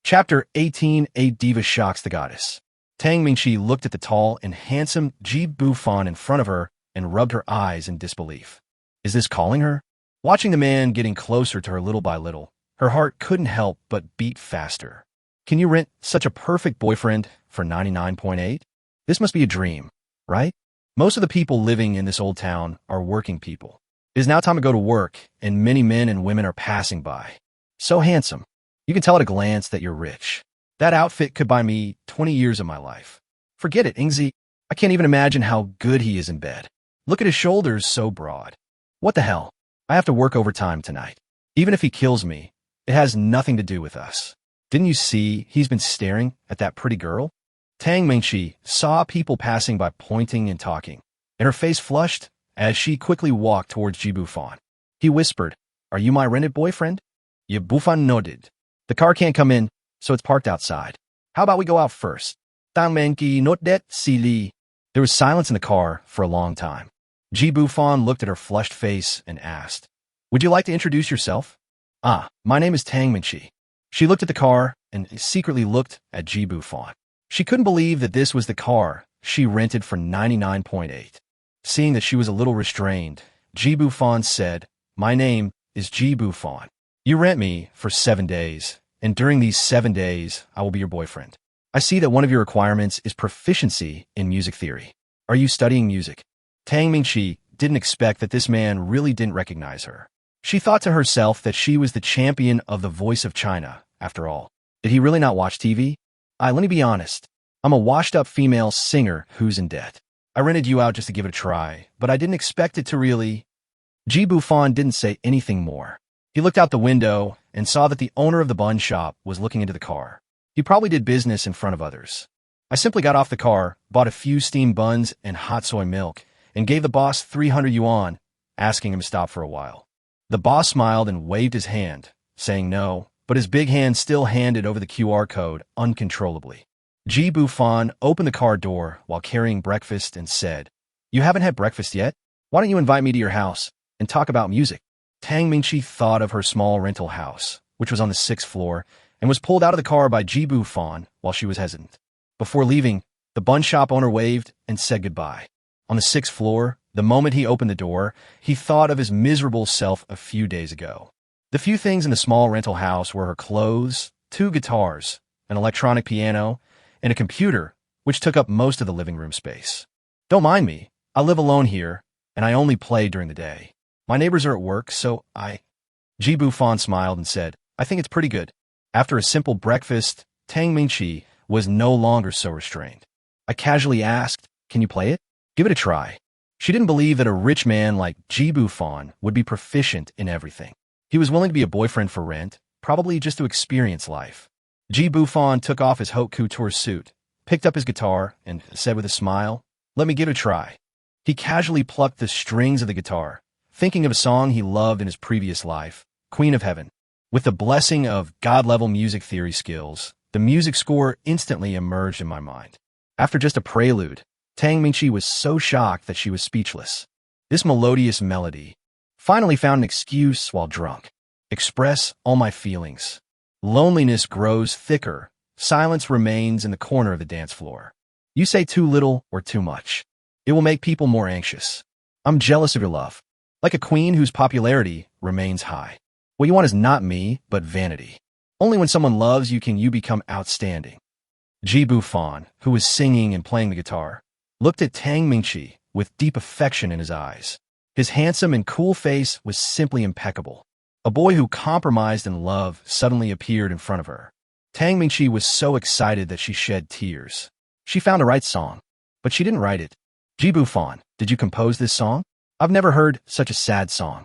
Chapter 18, A Diva Shocks the Goddess. Tang Mingqi looked at the tall and handsome Bufan in front of her and rubbed her eyes in disbelief. Is this calling her? Watching the man getting closer to her little by little, her heart couldn't help but beat faster. Can you rent such a perfect boyfriend for 99.8? This must be a dream, right? Most of the people living in this old town are working people. It is now time to go to work, and many men and women are passing by. So handsome. You can tell at a glance that you're rich. That outfit could buy me 20 years of my life. Forget it, Ingzi. I can't even imagine how good he is in bed. Look at his shoulders, so broad. What the hell? I have to work overtime tonight. Even if he kills me, it has nothing to do with us. Didn't you see he's been staring at that pretty girl? Tang Mingqi saw people passing by pointing and talking, and her face flushed as she quickly walked towards Bufan. He whispered, "Are you my rented boyfriend?" Bufan nodded. The car can't come in, so it's parked outside. How about we go out first? Tang Mingqi nodded silly. There was silence in the car for a long time. Bufan looked at her flushed face and asked, "Would you like to introduce yourself?" "Ah, my name is Tang Mingqi." She looked at the car and secretly looked at Bufan. She couldn't believe that this was the car she rented for 99.8. Seeing that she was a little restrained, Bufan said, "My name is Bufan. You rent me for 7 days, and during these 7 days, I will be your boyfriend. I see that one of your requirements is proficiency in music theory. Are you studying music?" Tang Mingqi didn't expect that this man really didn't recognize her. She thought to herself that she was the champion of the Voice of China, after all. Did he really not watch TV? Let me be honest. I'm a washed-up female singer who's in debt. I rented you out just to give it a try, but I didn't expect it to really... Bufan didn't say anything more. He looked out the window and saw that the owner of the bun shop was looking into the car. He probably did business in front of others. I simply got off the car, bought a few steamed buns and hot soy milk, and gave the boss 300 yuan, asking him to stop for a while. The boss smiled and waved his hand, saying no, but his big hand still handed over the QR code uncontrollably. Bufan opened the car door while carrying breakfast and said, "You haven't had breakfast yet? Why don't you invite me to your house and talk about music?" Tang Mingqi thought of her small rental house, which was on the 6th floor, and was pulled out of the car by Bufan while she was hesitant. Before leaving, the bun shop owner waved and said goodbye. On the 6th floor, the moment he opened the door, he thought of his miserable self a few days ago. The few things in the small rental house were her clothes, 2 guitars, an electronic piano, and a computer, which took up most of the living room space. "Don't mind me. I live alone here, and I only play during the day. My neighbors are at work, so Bufan smiled and said, "I think it's pretty good." After a simple breakfast, Tang Mingqi was no longer so restrained. I casually asked, "Can you play it? Give it a try." She didn't believe that a rich man like Bufan would be proficient in everything. He was willing to be a boyfriend for rent, probably just to experience life. Bufan took off his haute couture suit, picked up his guitar, and said with a smile, "Let me give it a try." He casually plucked the strings of the guitar, thinking of a song he loved in his previous life, Queen of Heaven. With the blessing of God-level music theory skills, the music score instantly emerged in my mind. After just a prelude, Tang Mingqi was so shocked that she was speechless. This melodious melody finally found an excuse while drunk. Express all my feelings. Loneliness grows thicker. Silence remains in the corner of the dance floor. You say too little or too much. It will make people more anxious. I'm jealous of your love. Like a queen whose popularity remains high. What you want is not me, but vanity. Only when someone loves you can you become outstanding. Bufan, who was singing and playing the guitar, looked at Tang Mingqi with deep affection in his eyes. His handsome and cool face was simply impeccable. A boy who compromised in love suddenly appeared in front of her. Tang Mingqi was so excited that she shed tears. She found the right song, but she didn't write it. Bufan, did you compose this song? I've never heard such a sad song.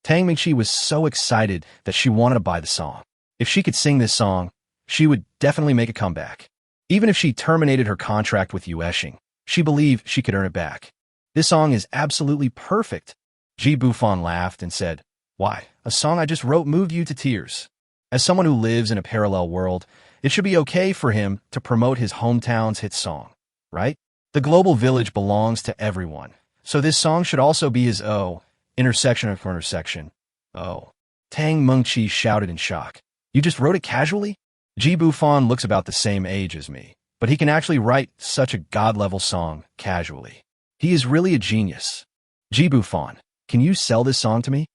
Tang Mingqi was so excited that she wanted to buy the song. If she could sing this song, she would definitely make a comeback. Even if she terminated her contract with Yueshing, she believed she could earn it back. This song is absolutely perfect. Bufan laughed and said, "Why, a song I just wrote moved you to tears." As someone who lives in a parallel world, it should be okay for him to promote his hometown's hit song, right? The global village belongs to everyone, so this song should also be his intersection of intersection. Oh. Tang Mingqi shouted in shock. "You just wrote it casually?" Bufan looks about the same age as me, but he can actually write such a god-level song casually. He is really a genius. Bufan, can you sell this song to me?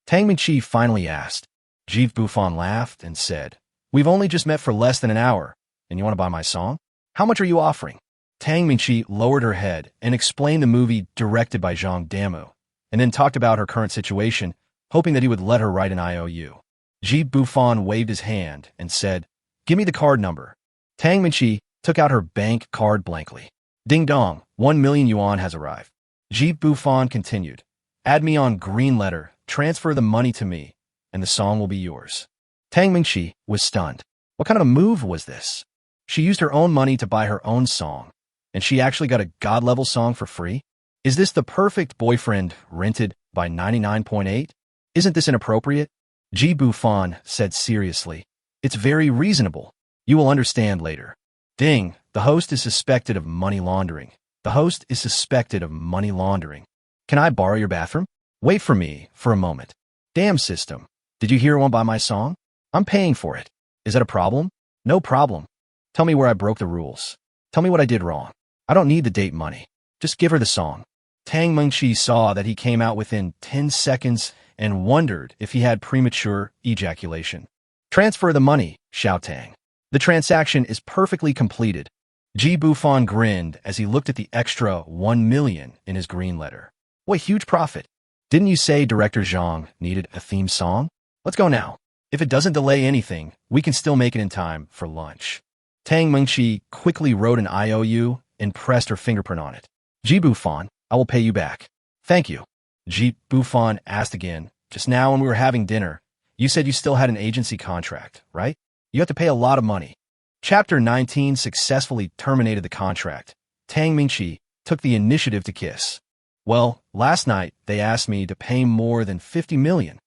Tang Mingqi finally asked. Bufan laughed and said, "We've only just met for less than an hour, and you want to buy my song? How much are you offering?" Tang Mingqi lowered her head and explained the movie directed by Zhang Damu, and then talked about her current situation, hoping that he would let her write an IOU. Bufan waved his hand and said, "Give me the card number." Tang Mingqi took out her bank card blankly. "Ding dong, 1 million yuan has arrived." Bufan continued, "Add me on green letter, transfer the money to me, and the song will be yours." Tang Mingqi was stunned. What kind of a move was this? She used her own money to buy her own song, and she actually got a god-level song for free? Is this the perfect boyfriend rented by 99.8? Isn't this inappropriate? Bufan said seriously, "It's very reasonable. You will understand later." Ding, the host is suspected of money laundering. The host is suspected of money laundering. Can I borrow your bathroom? Wait for me for a moment. Damn system. Did you hear I won't buy my song? I'm paying for it. Is that a problem? No problem. Tell me where I broke the rules. Tell me what I did wrong. I don't need the date money. Just give her the song. Tang Mingqi saw that he came out within 10 seconds and wondered if he had premature ejaculation. Transfer the money, Xiao Tang. The transaction is perfectly completed. Bufan grinned as he looked at the extra 1 million in his green letter. What huge profit. Didn't you say Director Zhang needed a theme song? Let's go now. If it doesn't delay anything, we can still make it in time for lunch. Tang Mingqi quickly wrote an IOU and pressed her fingerprint on it. Ji Bufan, I will pay you back. Thank you. Ji Bufan asked again. Just now when we were having dinner, you said you still had an agency contract, right? You have to pay a lot of money. Chapter 19 successfully terminated the contract. Tang Mingqi took the initiative to kiss. Well, last night they asked me to pay more than 50 million.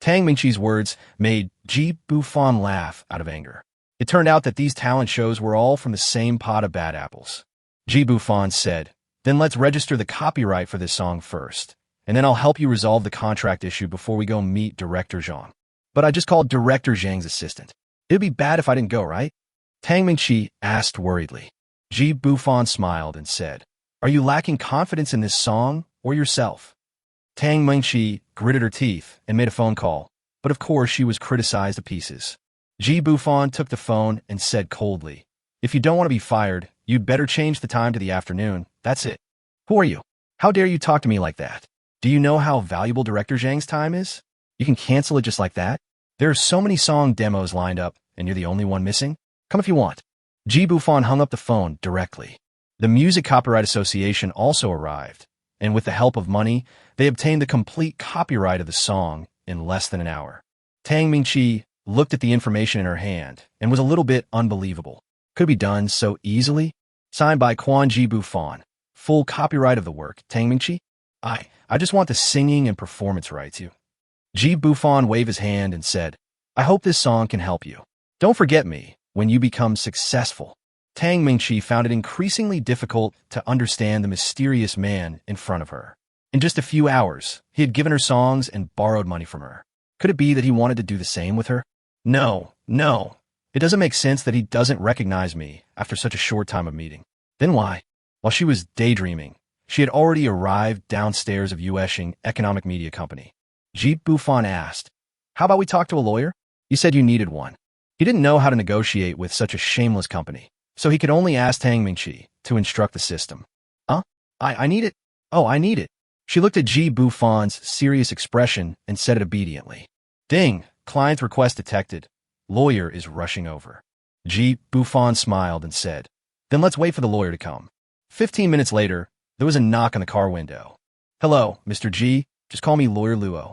Tang Mingqi's words made Ji Bufan laugh out of anger. It turned out that these talent shows were all from the same pot of bad apples. Ji Bufan said, then let's register the copyright for this song first, and then I'll help you resolve the contract issue before we go meet Director Zhang. But I just called Director Zhang's assistant. It'd be bad if I didn't go, right? Tang Mingqi asked worriedly. Ji Bufan smiled and said, are you lacking confidence in this song or yourself? Tang Mingqi gritted her teeth and made a phone call, but of course she was criticized to pieces. Ji Bufan took the phone and said coldly, if you don't want to be fired, you'd better change the time to the afternoon. That's it. Who are you? How dare you talk to me like that? Do you know how valuable Director Zhang's time is? You can cancel it just like that? There are so many song demos lined up, and you're the only one missing? Come if you want. Ji Bufan hung up the phone directly. The Music Copyright Association also arrived, and with the help of money, they obtained the complete copyright of the song in less than an hour. Tang Mingqi looked at the information in her hand and was a little bit unbelievable. Could it be done so easily? Signed by Quan Ji Bufan. Full copyright of the work, Tang Mingqi? I just want the singing and performance rights. Ji Bufan waved his hand and said, I hope this song can help you. Don't forget me when you become successful. Tang Mingqi found it increasingly difficult to understand the mysterious man in front of her. In just a few hours, he had given her songs and borrowed money from her. Could it be that he wanted to do the same with her? No. It doesn't make sense that he doesn't recognize me after such a short time of meeting. Then why? While she was daydreaming, she had already arrived downstairs of Yueshing Economic Media Company. Ji Bufan asked, how about we talk to a lawyer? You said you needed one. He didn't know how to negotiate with such a shameless company, so he could only ask Tang Mingqi to instruct the system. I need it. Oh, I need it. She looked at Ji Bufan's serious expression and said it obediently. Ding, client request detected. Lawyer is rushing over. Ji Bufan smiled and said, then let's wait for the lawyer to come. 15 minutes later, there was a knock on the car window. Hello, Mr. Ji, just call me Lawyer Luo.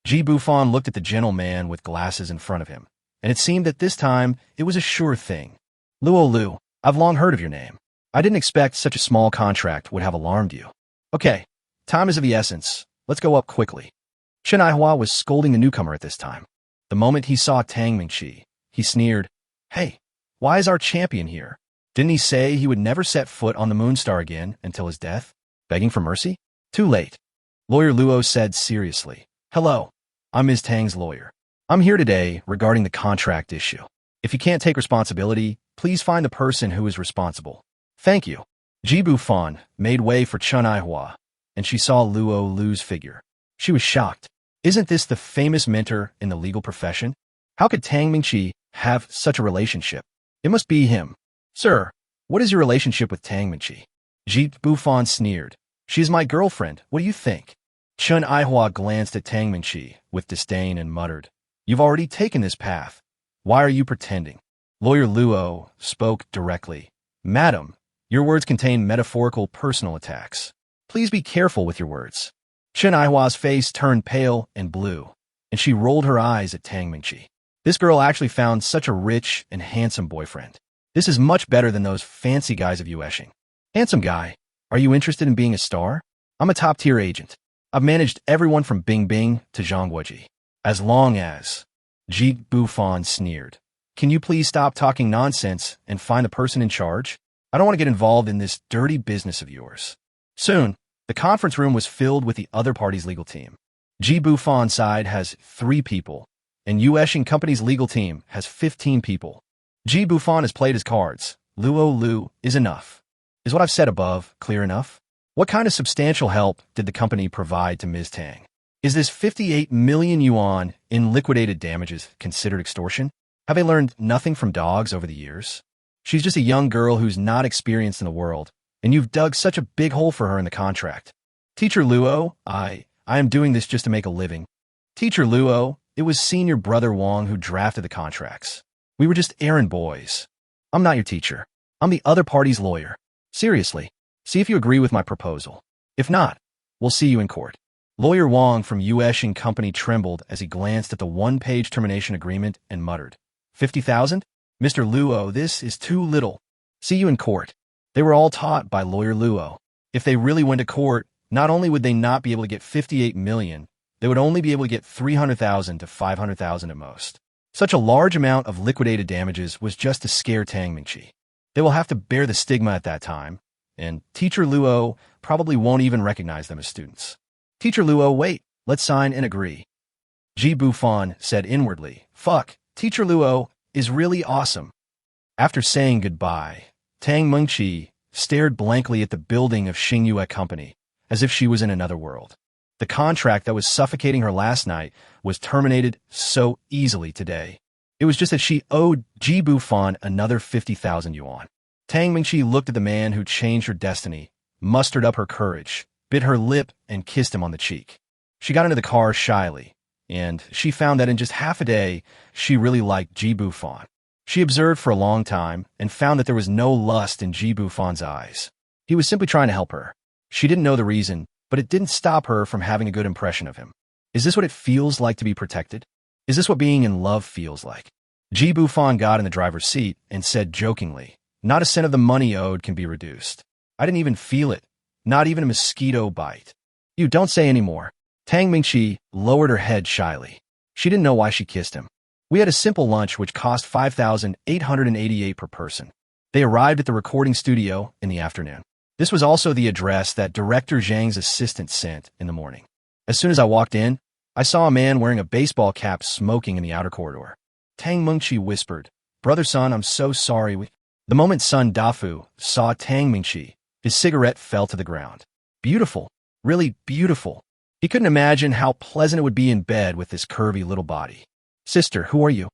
Ji Bufan looked at the gentleman with glasses in front of him, and it seemed that this time it was a sure thing. Luo Lu, I've long heard of your name. I didn't expect such a small contract would have alarmed you. Okay, time is of the essence. Let's go up quickly. Chen Aihua was scolding the newcomer at this time. The moment he saw Tang Mingqi, he sneered, Hey, why is our champion here? Didn't he say he would never set foot on the Moonstar again until his death? Begging for mercy? Too late. Lawyer Luo said seriously, Hello, I'm Ms. Tang's lawyer. I'm here today regarding the contract issue. If you can't take responsibility, please find the person who is responsible. Thank you. Ji Bufan made way for Chen Aihua, and she saw Luo Lu's figure. She was shocked. Isn't this the famous mentor in the legal profession? How could Tang Mingqi have such a relationship? It must be him. Sir, what is your relationship with Tang Mingqi? Ji Bufan sneered. She is my girlfriend. What do you think? Chen Aihua glanced at Tang Mingqi with disdain and muttered, You've already taken this path. Why are you pretending? Lawyer Luo spoke directly. Madam, your words contain metaphorical personal attacks. Please be careful with your words. Chen Aihua's face turned pale and blue, and she rolled her eyes at Tang Mingqi. This girl actually found such a rich and handsome boyfriend. This is much better than those fancy guys of Yueshing. Handsome guy, are you interested in being a star? I'm a top-tier agent. I've managed everyone from Bing Bing to Zhang Guoji. As long as... Ji Bufan sneered. Can you please stop talking nonsense and find the person in charge? I don't want to get involved in this dirty business of yours. Soon, the conference room was filled with the other party's legal team. Ji Bufan's side has 3 people, and Yueshing Company's legal team has 15 people. Ji Bufan has played his cards. Luo Lu is enough. Is what I've said above clear enough? What kind of substantial help did the company provide to Ms. Tang? Is this 58 million yuan in liquidated damages considered extortion? Have they learned nothing from dogs over the years? She's just a young girl who's not experienced in the world, and you've dug such a big hole for her in the contract. Teacher Luo, I am doing this just to make a living. Teacher Luo, it was senior brother Wong who drafted the contracts. We were just errand boys. I'm not your teacher. I'm the other party's lawyer. Seriously, see if you agree with my proposal. If not, we'll see you in court. Lawyer Wong from U.S. and Company trembled as he glanced at the one-page termination agreement and muttered, 50,000? Mr. Luo, this is too little. See you in court. They were all taught by Lawyer Luo. If they really went to court, not only would they not be able to get 58 million, they would only be able to get 300,000 to 500,000 at most. Such a large amount of liquidated damages was just to scare Tang Mingqi. They will have to bear the stigma at that time, and Teacher Luo probably won't even recognize them as students. Teacher Luo, wait, let's sign and agree. Ji Bufan said inwardly, fuck, Teacher Luo is really awesome. After saying goodbye, Tang Mingqi stared blankly at the building of Xingyue Company, as if she was in another world. The contract that was suffocating her last night was terminated so easily today. It was just that she owed Ji Bufan another 50,000 yuan. Tang Mingqi looked at the man who changed her destiny, mustered up her courage, bit her lip, and kissed him on the cheek. She got into the car shyly, and she found that in just half a day, she really liked Ji Bufan. She observed for a long time and found that there was no lust in Ji Bufan's eyes. He was simply trying to help her. She didn't know the reason, but it didn't stop her from having a good impression of him. Is this what it feels like to be protected? Is this what being in love feels like? Ji Bufan got in the driver's seat and said jokingly, not a cent of the money owed can be reduced. I didn't even feel it. Not even a mosquito bite. You don't say any more. Tang Mingqi lowered her head shyly. She didn't know why she kissed him. We had a simple lunch which cost 5,888 per person. They arrived at the recording studio in the afternoon. This was also the address that Director Zhang's assistant sent in the morning. As soon as I walked in, I saw a man wearing a baseball cap smoking in the outer corridor. Tang Mingqi whispered, Brother Sun, I'm so sorry. The moment Sun Dafu saw Tang Mingqi, his cigarette fell to the ground. Beautiful, really beautiful. He couldn't imagine how pleasant it would be in bed with this curvy little body. Sister, who are you?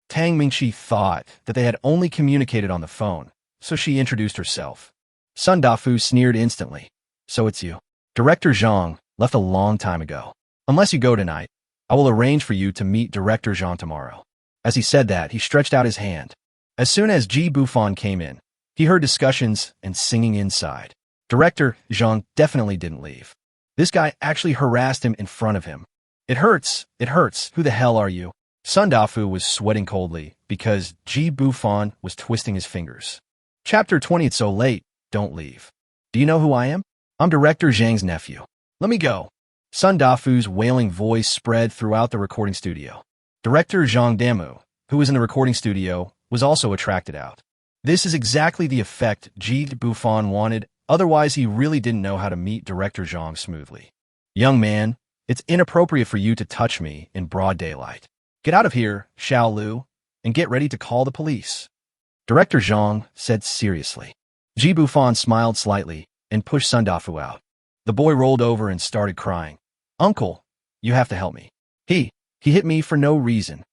Tang Mingqi thought that they had only communicated on the phone, so she introduced herself. Sun Dafu sneered instantly. So it's you. Director Zhang left a long time ago. Unless you go tonight, I will arrange for you to meet Director Zhang tomorrow. As he said that, he stretched out his hand. As soon as Ji Bufan came in, he heard discussions and singing inside. Director Zhang definitely didn't leave. This guy actually harassed him in front of him. It hurts, who the hell are you? Sun Dafu was sweating coldly because Ji Bufan was twisting his fingers. Chapter 20, it's so late, don't leave. Do you know who I am? I'm Director Zhang's nephew. Let me go. Sun Dafu's wailing voice spread throughout the recording studio. Director Zhang Damu, who was in the recording studio, was also attracted out. This is exactly the effect Ji Bufan wanted, otherwise he really didn't know how to meet Director Zhang smoothly. Young man, it's inappropriate for you to touch me in broad daylight. Get out of here, Xiao Lu, and get ready to call the police. Director Zhang said seriously. Ji Bufan smiled slightly and pushed Sun Dafu out. The boy rolled over and started crying. Uncle, you have to help me. He hit me for no reason.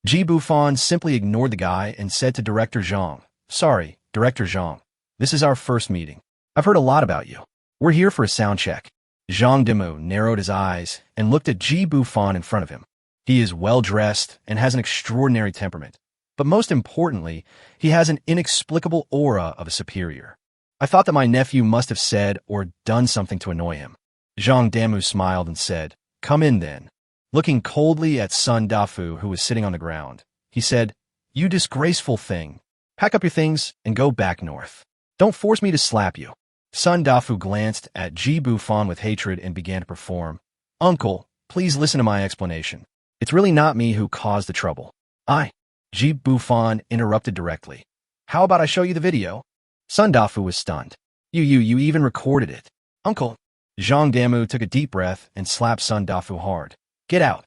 Ji Bufan simply ignored the guy and said to Director Zhang, Sorry, Director Zhang, this is our first meeting. I've heard a lot about you. We're here for a sound check. Zhang Dimu narrowed his eyes and looked at Ji Bufan in front of him. He is well-dressed and has an extraordinary temperament. But most importantly, he has an inexplicable aura of a superior. I thought that my nephew must have said or done something to annoy him. Zhang Damu smiled and said, Come in then. Looking coldly at Sun Dafu, who was sitting on the ground, he said, You disgraceful thing. Pack up your things and go back north. Don't force me to slap you. Sun Dafu glanced at Ji Bufan with hatred and began to perform. Uncle, please listen to my explanation. It's really not me who caused the trouble. Ji Bufan interrupted directly. How about I show you the video? Sun Dafu was stunned. You even recorded it. Uncle. Zhang Damu took a deep breath and slapped Sun Dafu hard. Get out.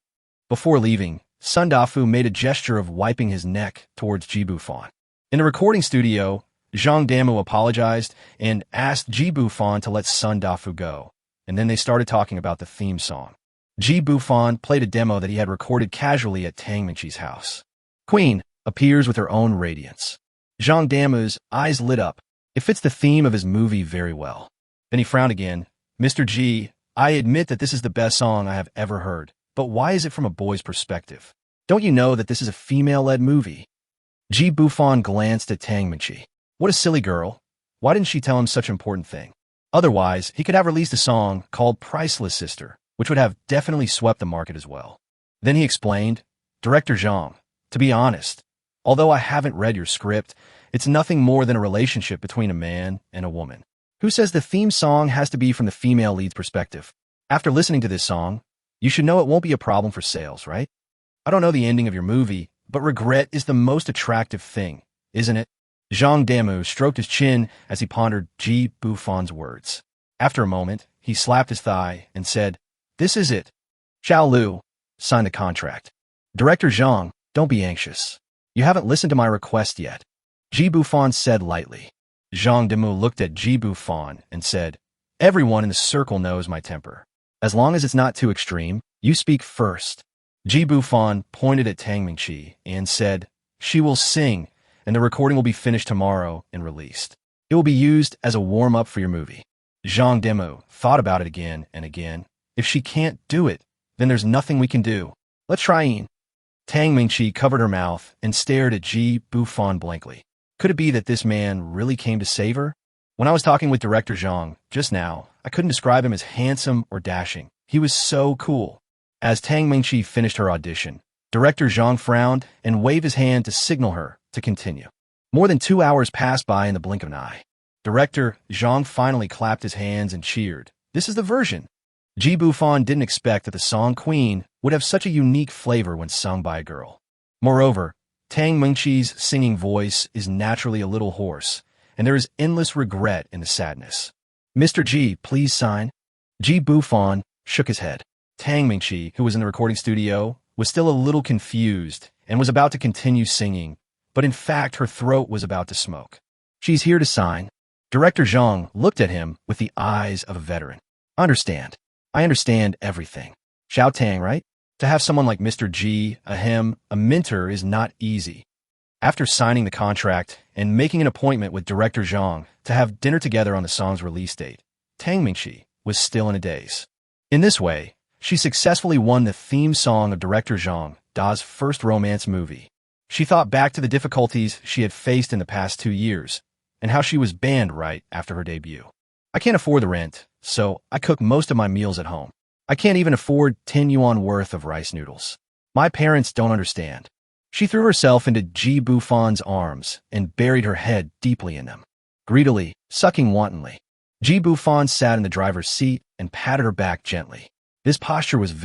Before leaving, Sun Dafu made a gesture of wiping his neck towards Ji Bufan. In the recording studio, Zhang Damu apologized and asked Ji Bufan to let Sun Dafu go, and then they started talking about the theme song. Ji Bufan played a demo that he had recorded casually at Tang Mingqi's house. Queen appears with her own radiance. Zhang Damu's eyes lit up. It fits the theme of his movie very well. Then he frowned again Mr. G, I admit that this is the best song I have ever heard, but why is it from a boy's perspective? Don't you know that this is a female-led movie? Ji Bufan glanced at Tang Minchi. What a silly girl. Why didn't she tell him such an important thing? Otherwise, he could have released a song called Priceless Sister, which would have definitely swept the market as well. Then he explained, Director Zhang, to be honest, although I haven't read your script, it's nothing more than a relationship between a man and a woman. Who says the theme song has to be from the female lead's perspective? After listening to this song, you should know it won't be a problem for sales, right? I don't know the ending of your movie, but regret is the most attractive thing, isn't it? Zhang Damu stroked his chin as he pondered Ji Bufan's words. After a moment, he slapped his thigh and said, This is it. Xiao Lu, sign the contract. Director Zhang, don't be anxious. You haven't listened to my request yet. Ji Bufan said lightly. Zhang Damu looked at Ji Bufan and said, Everyone in the circle knows my temper. As long as it's not too extreme, you speak first. Ji Bufan pointed at Tang Mingqi and said, She will sing, and the recording will be finished tomorrow and released. It will be used as a warm-up for your movie. Zhang Damu thought about it again and again. If she can't do it, then there's nothing we can do. Let's try in. Tang Mingqi covered her mouth and stared at Ji Bufan blankly. Could it be that this man really came to save her? When I was talking with Director Zhang just now, I couldn't describe him as handsome or dashing. He was so cool. As Tang Mingqi finished her audition, Director Zhang frowned and waved his hand to signal her to continue. More than 2 hours passed by in the blink of an eye. Director Zhang finally clapped his hands and cheered. This is the version. Ji Bufan didn't expect that the song Queen would have such a unique flavor when sung by a girl. Moreover, Tang Mingqi's singing voice is naturally a little hoarse, and there is endless regret in the sadness. Mr. Ji, please sign. Ji Bufan shook his head. Tang Mingqi, who was in the recording studio, was still a little confused and was about to continue singing, but in fact her throat was about to smoke. She's here to sign. Director Zhang looked at him with the eyes of a veteran. Understand. I understand everything. Xiao Tang, right? To have someone like Mr. G, a mentor, is not easy. After signing the contract and making an appointment with Director Zhang to have dinner together on the song's release date, Tang Mingqi was still in a daze. In this way, she successfully won the theme song of Director Zhang Da's first romance movie. She thought back to the difficulties she had faced in the past 2 years and how she was banned right after her debut. I can't afford the rent, so I cook most of my meals at home. I can't even afford 10 yuan worth of rice noodles. My parents don't understand. She threw herself into Ji Bufan's arms and buried her head deeply in them, greedily, sucking wantonly. Ji Bufan sat in the driver's seat and patted her back gently. This posture was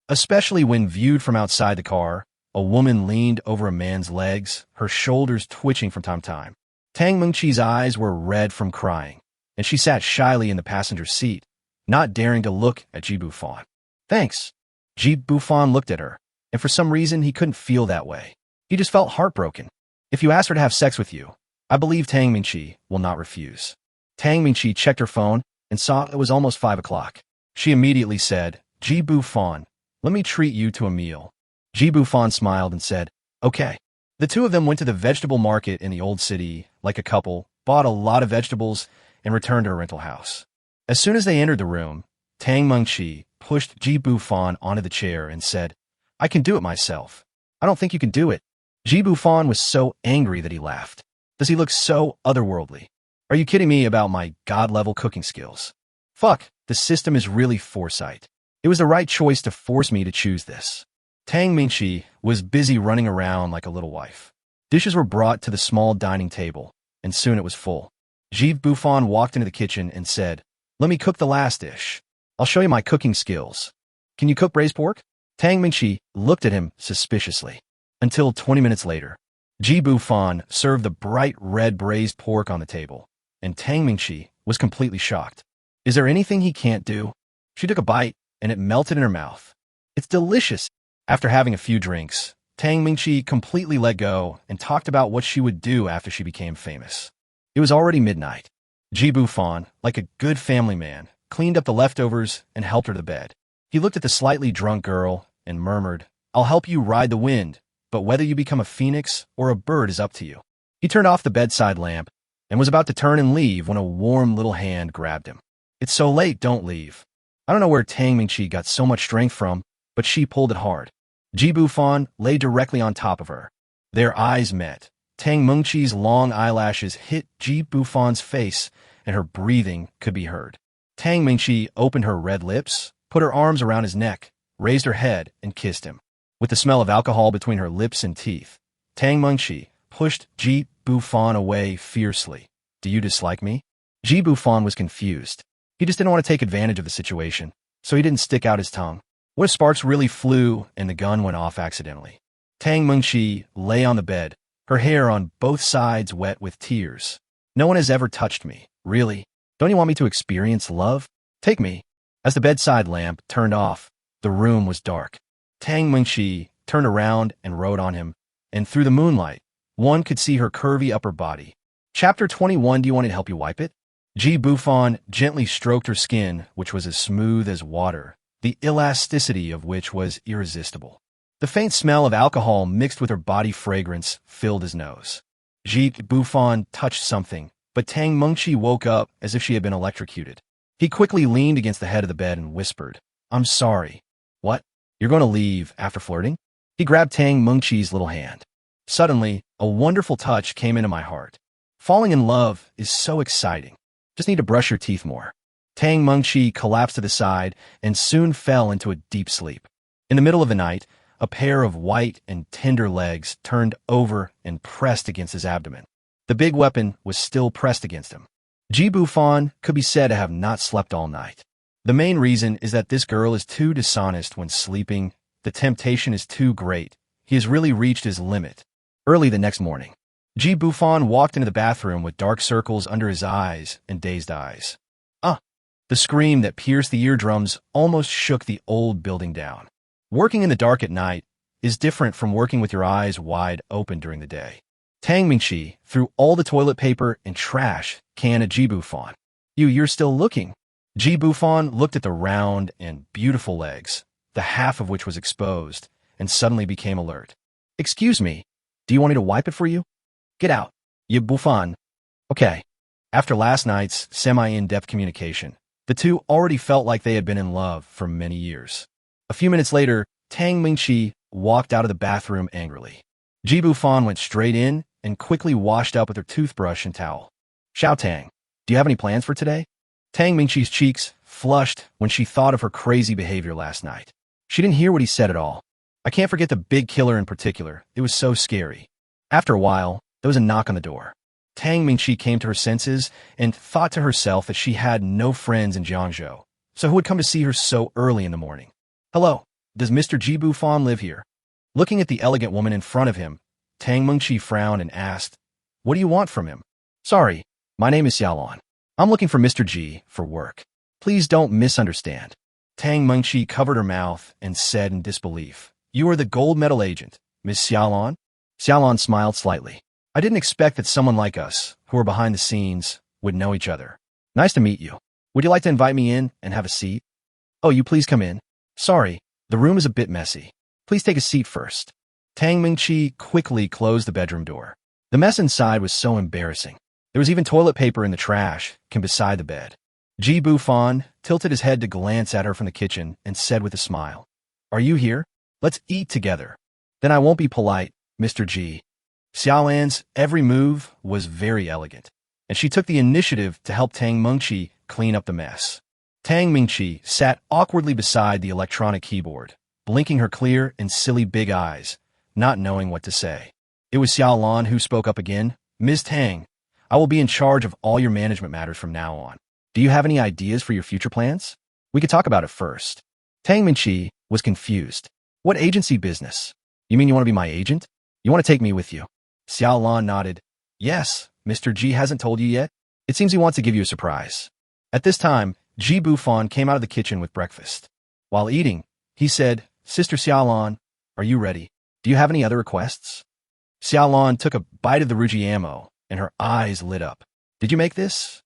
especially when viewed from outside the car. A woman leaned over a man's legs, her shoulders twitching from time to time. Tang Mingqi's eyes were red from crying, and she sat shyly in the passenger seat, not daring to look at Ji Bufan. Thanks. Ji Bufan looked at her, and for some reason he couldn't feel that way. He just felt heartbroken. If you ask her to have sex with you, I believe Tang Mingqi will not refuse. Tang Mingqi checked her phone and saw it was almost 5 o'clock. She immediately said, Ji Bufan, let me treat you to a meal. Ji Bufan smiled and said, Okay. The two of them went to the vegetable market in the old city, like a couple, bought a lot of vegetables, and returned to her rental house. As soon as they entered the room, Tang Mingqi pushed Ji Bufan onto the chair and said, I can do it myself. I don't think you can do it. Ji Bufan was so angry that he laughed. Does he look so otherworldly? Are you kidding me about my god-level cooking skills? Fuck, the system is really foresight. It was the right choice to force me to choose this. Tang Mingqi was busy running around like a little wife. Dishes were brought to the small dining table, and soon it was full. Ji Bufan walked into the kitchen and said, Let me cook the last dish. I'll show you my cooking skills. Can you cook braised pork? Tang Mingqi looked at him suspiciously. Until 20 minutes later, Ji Bufan served the bright red braised pork on the table, and Tang Mingqi was completely shocked. Is there anything he can't do? She took a bite, and it melted in her mouth. It's delicious. After having a few drinks, Tang Mingqi completely let go and talked about what she would do after she became famous. It was already midnight. Ji Bufan, like a good family man, cleaned up the leftovers and helped her to bed. He looked at the slightly drunk girl and murmured, I'll help you ride the wind, but whether you become a phoenix or a bird is up to you. He turned off the bedside lamp and was about to turn and leave when a warm little hand grabbed him. It's so late, don't leave. I don't know where Tang Mingqi got so much strength from, but she pulled it hard. Ji Bufan lay directly on top of her. Their eyes met. Tang Mingqi's long eyelashes hit Ji Bufan's face, and her breathing could be heard. Tang Mingqi opened her red lips, put her arms around his neck, raised her head, and kissed him. With the smell of alcohol between her lips and teeth, Tang Mingqi pushed Ji Bufan away fiercely. Do you dislike me? Ji Bufan was confused. He just didn't want to take advantage of the situation, so he didn't stick out his tongue. What if sparks really flew and the gun went off accidentally? Tang Mingqi lay on the bed, her hair on both sides wet with tears. No one has ever touched me. Really? Don't you want me to experience love? Take me. As the bedside lamp turned off, the room was dark. Tang Mingqi turned around and rode on him, and through the moonlight, one could see her curvy upper body. Chapter 21. Do you want me to help you wipe it? Ji Bufan gently stroked her skin, which was as smooth as water, the elasticity of which was irresistible. The faint smell of alcohol mixed with her body fragrance filled his nose. Ji Bufan touched something, but Tang Mingqi woke up as if she had been electrocuted. He quickly leaned against the head of the bed and whispered, I'm sorry. What? You're going to leave after flirting? He grabbed Tang Mingqi's little hand. Suddenly, a wonderful touch came into my heart. Falling in love is so exciting. Just need to brush your teeth more. Tang Mingqi collapsed to the side and soon fell into a deep sleep. In the middle of the night, a pair of white and tender legs turned over and pressed against his abdomen. The big weapon was still pressed against him. Ji Bufan could be said to have not slept all night. The main reason is that this girl is too dishonest when sleeping. The temptation is too great. He has really reached his limit. Early the next morning, Ji Bufan walked into the bathroom with dark circles under his eyes and dazed eyes. The scream that pierced the eardrums almost shook the old building down. Working in the dark at night is different from working with your eyes wide open during the day. Tang Mingqi threw all the toilet paper and trash can at Ji Bufan. You're still looking. Ji Bufan looked at the round and beautiful legs, the half of which was exposed, and suddenly became alert. Excuse me, do you want me to wipe it for you? Get out. Ji Bufan. Okay. After last night's semi-in-depth communication, the two already felt like they had been in love for many years. A few minutes later, Tang Mingqi walked out of the bathroom angrily. Ji Bufan went straight in and quickly washed up with her toothbrush and towel. Xiao Tang, do you have any plans for today? Tang Mingqi's cheeks flushed when she thought of her crazy behavior last night. She didn't hear what he said at all. I can't forget the big killer in particular. It was so scary. After a while, there was a knock on the door. Tang Mingqi came to her senses and thought to herself that she had no friends in Jiangzhou, so who would come to see her so early in the morning? Hello, does Mr. Ji Bufan live here? Looking at the elegant woman in front of him, Tang Mingqi frowned and asked, What do you want from him? Sorry, my name is Xiaolon. I'm looking for Mr. Ji for work. Please don't misunderstand. Tang Mingqi covered her mouth and said in disbelief, You are the gold medal agent, Miss Xiaolon? Xiaolon smiled slightly. I didn't expect that someone like us, who are behind the scenes, would know each other. Nice to meet you. Would you like to invite me in and have a seat? Oh, you please come in. Sorry, the room is a bit messy. Please take a seat first. Tang Mingqi quickly closed the bedroom door. The mess inside was so embarrassing. There was even toilet paper in the trash can beside the bed. Ji Bufan tilted his head to glance at her from the kitchen and said with a smile, Are you here? Let's eat together. Then I won't be polite, Mr. Ji. Xiaolan's every move was very elegant, and she took the initiative to help Tang Mingqi clean up the mess. Tang Mingqi sat awkwardly beside the electronic keyboard, blinking her clear and silly big eyes, not knowing what to say. It was Xiaolan who spoke up again. Ms. Tang, I will be in charge of all your management matters from now on. Do you have any ideas for your future plans? We could talk about it first. Tang Mingqi was confused. What agency business? You mean you want to be my agent? You want to take me with you? Xiaolan nodded. Yes, Mr. Ji hasn't told you yet. It seems he wants to give you a surprise. At this time, Ji Bufan came out of the kitchen with breakfast. While eating, he said, Sister Xiaolan, are you ready? Do you have any other requests? Xiaolan took a bite of the rujiamo, and her eyes lit up. Did you make this?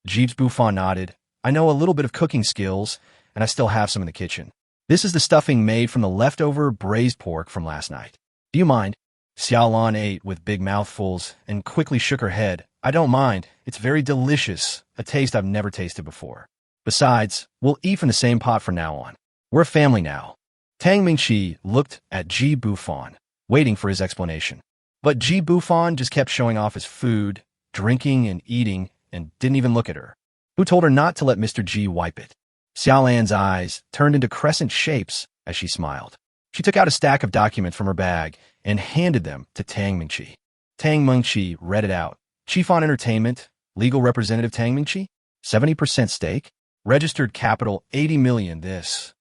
Ji Bufan nodded. I know a little bit of cooking skills, and I still have some in the kitchen. This is the stuffing made from the leftover braised pork from last night. Do you mind? Xiaolan ate with big mouthfuls and quickly shook her head. I don't mind. It's very delicious, a taste I've never tasted before. Besides, we'll eat from the same pot from now on. We're a family now. Tang Mingqi looked at Ji Bufan, waiting for his explanation. But Ji Bufan just kept showing off his food, drinking and eating, and didn't even look at her. Who told her not to let Mr. Ji wipe it? Xiaolan's eyes turned into crescent shapes as she smiled. She took out a stack of documents from her bag and handed them to Tang Mingqi. Tang Mingqi read it out. Chief on Entertainment, legal representative Tang Mingqi, 70% stake, registered capital 80 million this.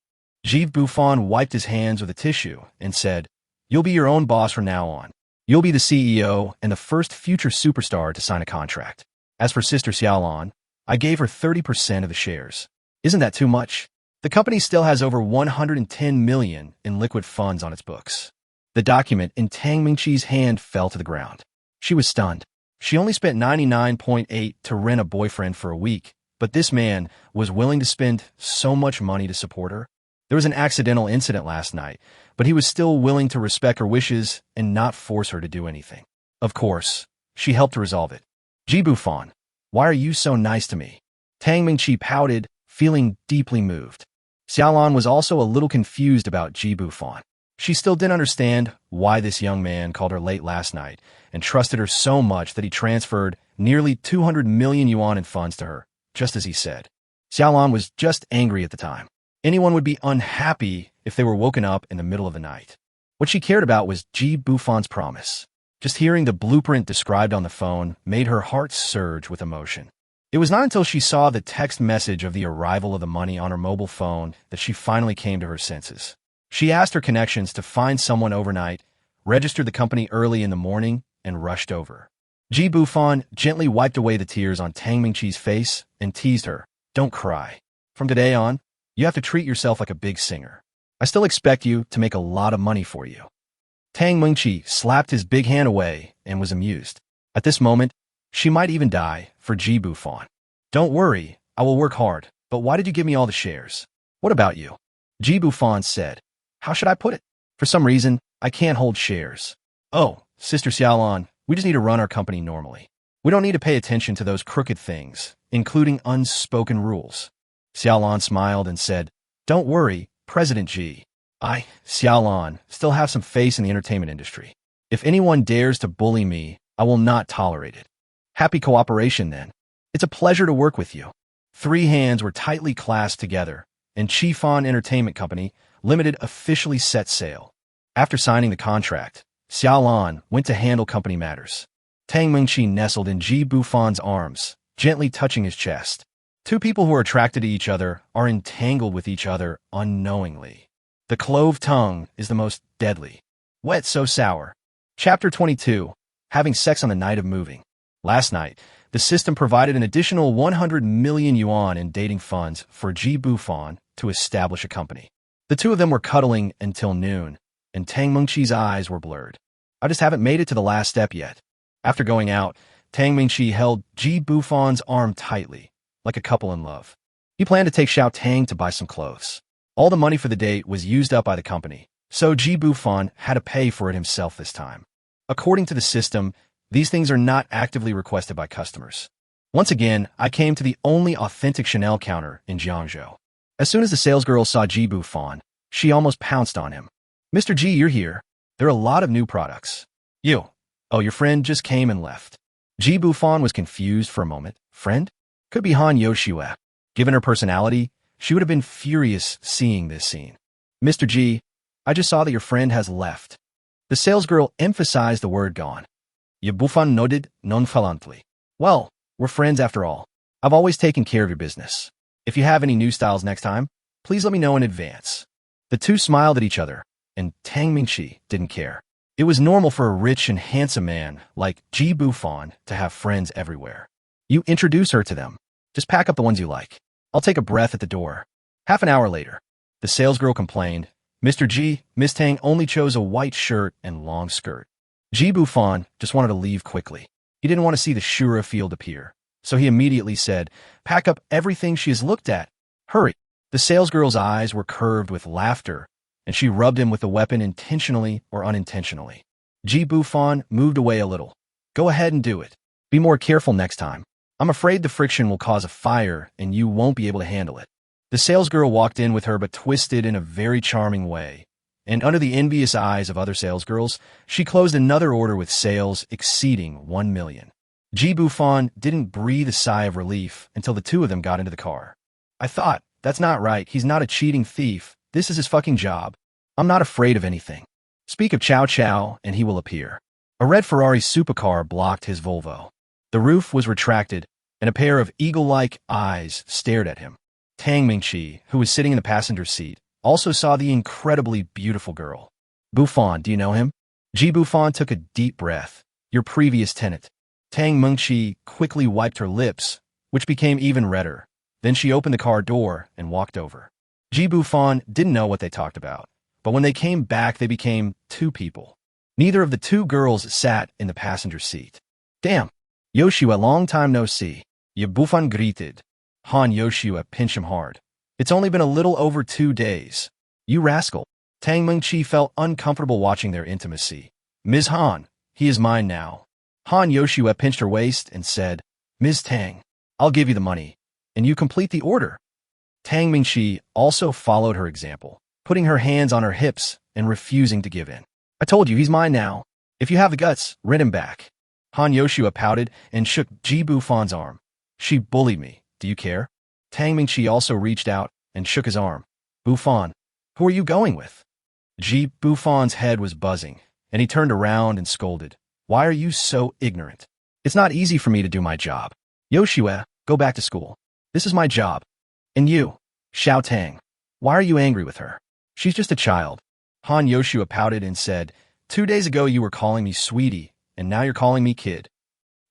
Ji Bufan wiped his hands with a tissue and said, "You'll be your own boss from now on. You'll be the CEO and the first future superstar to sign a contract. As for Sister Xiaolan, I gave her 30% of the shares. Isn't that too much? The company still has over 110 million in liquid funds on its books." The document in Tang Mingqi's hand fell to the ground. She was stunned. She only spent 99.8 to rent a boyfriend for a week, but this man was willing to spend so much money to support her. There was an accidental incident last night, but he was still willing to respect her wishes and not force her to do anything. Of course, she helped to resolve it. "Ji Bufan, why are you so nice to me?" Tang Mingqi pouted, feeling deeply moved. Xiaolan was also a little confused about Ji Bufan. She still didn't understand why this young man called her late last night and trusted her so much that he transferred nearly 200 million yuan in funds to her, just as he said. Xiaolan was just angry at the time. Anyone would be unhappy if they were woken up in the middle of the night. What she cared about was Ji Bufan's promise. Just hearing the blueprint described on the phone made her heart surge with emotion. It was not until she saw the text message of the arrival of the money on her mobile phone that she finally came to her senses. She asked her connections to find someone overnight, registered the company early in the morning, and rushed over. Ji Bufan gently wiped away the tears on Tang Mingqi's face and teased her, "Don't cry. From today on, you have to treat yourself like a big singer. I still expect you to make a lot of money for you." Tang Mingqi slapped his big hand away and was amused. At this moment, she might even die for Ji Bufan. "Don't worry, I will work hard, but why did you give me all the shares? What about you?" Ji Bufan said, "How should I put it? For some reason, I can't hold shares. Oh, Sister Xiaolan, we just need to run our company normally. We don't need to pay attention to those crooked things, including unspoken rules." Xiaolan smiled and said, "Don't worry, President Ji. I, Xiaolan, still have some face in the entertainment industry. If anyone dares to bully me, I will not tolerate it. Happy cooperation, then. It's a pleasure to work with you." 3 hands were tightly clasped together, and Bufan Entertainment Company Limited officially set sail. After signing the contract, Xiaolan went to handle company matters. Tang Mingqi nestled in Ji Bufan's arms, gently touching his chest. Two people who are attracted to each other are entangled with each other unknowingly. The clove tongue is the most deadly. Wet so sour. Chapter 22. Having sex on the night of moving. Last night, the system provided an additional 100 million yuan in dating funds for Ji Bufan to establish a company. The two of them were cuddling until noon, and Tang Mingqi's eyes were blurred. "I just haven't made it to the last step yet." After going out, Tang Mingqi held Ji Bufan's arm tightly, like a couple in love. He planned to take Xiao Tang to buy some clothes. All the money for the date was used up by the company, so Ji Bufan had to pay for it himself this time. According to the system, these things are not actively requested by customers. Once again, I came to the only authentic Chanel counter in Jiangzhou. As soon as the salesgirl saw Ji Bufan, she almost pounced on him. "Mr. Ji, you're here. There are a lot of new products." "You. Oh, your friend just came and left." Ji Bufan was confused for a moment. Friend? Could be Han Yoshua. Given her personality, she would have been furious seeing this scene. "Mr. Ji, I just saw that your friend has left." The salesgirl emphasized the word gone. Ye Bufan nodded nonchalantly. "Well, we're friends after all. I've always taken care of your business. If you have any new styles next time, please let me know in advance." The two smiled at each other, and Tang Mingqi didn't care. It was normal for a rich and handsome man like Ji Bufan to have friends everywhere. You introduce her to them. Just pack up the ones you like. I'll take a breath at the door. Half an hour later, the salesgirl complained, "Mr. Ji, Miss Tang only chose a white shirt and long skirt." Ji Bufan just wanted to leave quickly. He didn't want to see the Shura field appear, so he immediately said, "Pack up everything she has looked at. Hurry." The salesgirl's eyes were curved with laughter, and she rubbed him with the weapon intentionally or unintentionally. Ji Bufan moved away a little. "Go ahead and do it. Be more careful next time." I'm afraid the friction will cause a fire and you won't be able to handle it. The salesgirl walked in with her but twisted in a very charming way, and under the envious eyes of other salesgirls, she closed another order with sales exceeding 1 million. Ji Bufan didn't breathe a sigh of relief until the two of them got into the car. I thought, that's not right, he's not a cheating thief, this is his fucking job. I'm not afraid of anything. Speak of Chow Chow and he will appear. A red Ferrari supercar blocked his Volvo. The roof was retracted, and a pair of eagle-like eyes stared at him. Tang Mingqi, who was sitting in the passenger seat, also saw the incredibly beautiful girl. Bufan, do you know him? Ji Bufan took a deep breath. Your previous tenant. Tang Mingqi quickly wiped her lips, which became even redder. Then she opened the car door and walked over. Ji Bufan didn't know what they talked about, but when they came back they became two people. Neither of the two girls sat in the passenger seat. Damn! Yoshua, long time no see. Ye Bufan greeted. Han Yoshua pinched him hard. It's only been a little over 2 days. You rascal. Tang Mingqi felt uncomfortable watching their intimacy. Ms. Han, he is mine now. Han Yoshua pinched her waist and said, Ms. Tang, I'll give you the money, and you complete the order. Tang Mingqi also followed her example, putting her hands on her hips and refusing to give in. I told you, he's mine now. If you have the guts, rent him back. Han Yoshua pouted and shook Ji Bufan's arm. She bullied me. Do you care? Tang Mingqi also reached out and shook his arm. Bufan, who are you going with? Ji Bufan's head was buzzing, and he turned around and scolded. Why are you so ignorant? It's not easy for me to do my job. Yoshua, go back to school. This is my job. And you, Xiao Tang, why are you angry with her? She's just a child. Han Yoshua pouted and said, 2 days ago you were calling me sweetie, and now you're calling me kid.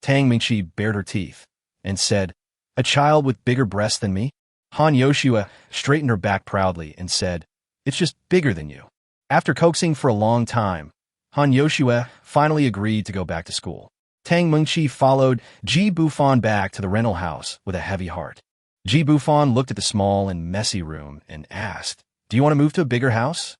Tang Mingqi bared her teeth and said, a child with bigger breasts than me? Han Yoshua straightened her back proudly and said, it's just bigger than you. After coaxing for a long time, Han Yoshua finally agreed to go back to school. Tang Mingqi followed Ji Bufan back to the rental house with a heavy heart. Ji Bufan looked at the small and messy room and asked, do you want to move to a bigger house?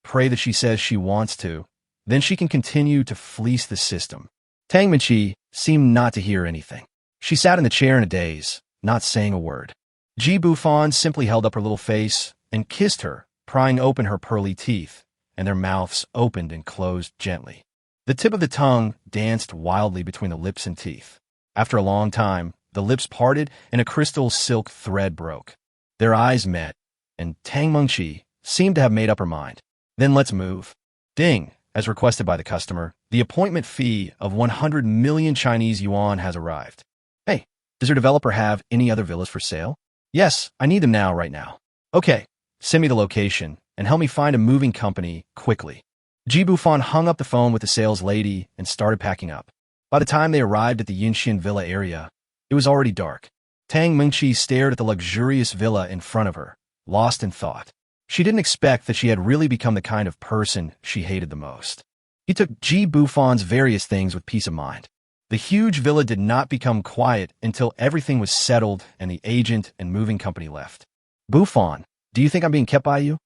Pray that she says she wants to. Then she can continue to fleece the system. Tang Mingqi seemed not to hear anything. She sat in the chair in a daze, not saying a word. Ji Bufan simply held up her little face and kissed her, prying open her pearly teeth, and their mouths opened and closed gently. The tip of the tongue danced wildly between the lips and teeth. After a long time, the lips parted and a crystal silk thread broke. Their eyes met, and Tang Mingqi seemed to have made up her mind. Then let's move. Ding, as requested by the customer, the appointment fee of 100 million Chinese yuan has arrived. Hey, does your developer have any other villas for sale? Yes, I need them now, right now. Okay, send me the location and help me find a moving company quickly. Ji Bufan hung up the phone with the sales lady and started packing up. By the time they arrived at the Yinxian villa area, it was already dark. Tang Mingqi stared at the luxurious villa in front of her, lost in thought. She didn't expect that she had really become the kind of person she hated the most. He took Ji Bufan's various things with peace of mind. The huge villa did not become quiet until everything was settled and the agent and moving company left. Bufan, do you think I'm being kept by you?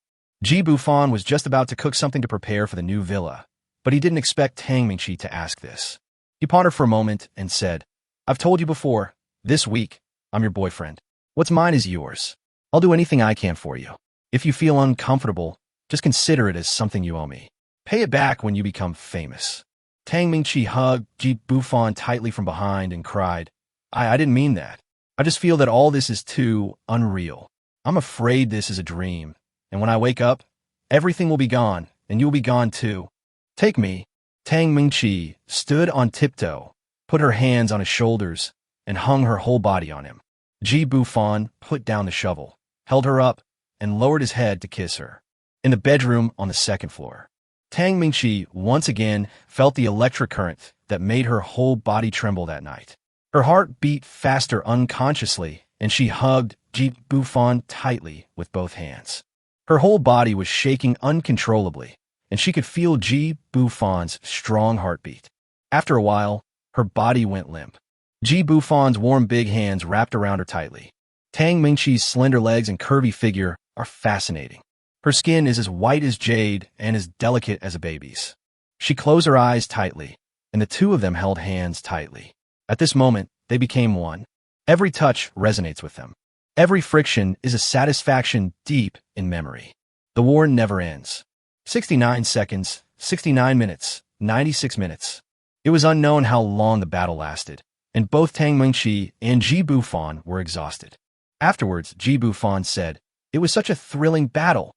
Ji Bufan was just about to cook something to prepare for the new villa, but he didn't expect Tang Mingqi to ask this. He pondered for a moment and said, I've told you before, this week, I'm your boyfriend. What's mine is yours. I'll do anything I can for you. If you feel uncomfortable, just consider it as something you owe me. Pay it back when you become famous. Tang Mingqi hugged Ji Bufan tightly from behind and cried, I didn't mean that. I just feel that all this is too unreal. I'm afraid this is a dream, and when I wake up, everything will be gone, and you'll be gone too. Take me. Tang Mingqi stood on tiptoe, put her hands on his shoulders, and hung her whole body on him. Ji Bufan put down the shovel, held her up, and lowered his head to kiss her. In the bedroom on the second floor, Tang Mingqi once again felt the electric current that made her whole body tremble that night. Her heart beat faster unconsciously, and she hugged Ji Bufan tightly with both hands. Her whole body was shaking uncontrollably, and she could feel Ji Bufan's strong heartbeat. After a while, her body went limp. Ji Bufan's warm big hands wrapped around her tightly. Tang Mingqi's slender legs and curvy figure are fascinating. Her skin is as white as jade and as delicate as a baby's. She closed her eyes tightly, and the two of them held hands tightly. At this moment, they became one. Every touch resonates with them. Every friction is a satisfaction deep in memory. The war never ends. 69 seconds, 69 minutes, 96 minutes. It was unknown how long the battle lasted, and both Tang Mingqi and Ji Bufan were exhausted. Afterwards, Ji Bufan said, "It was such a thrilling battle."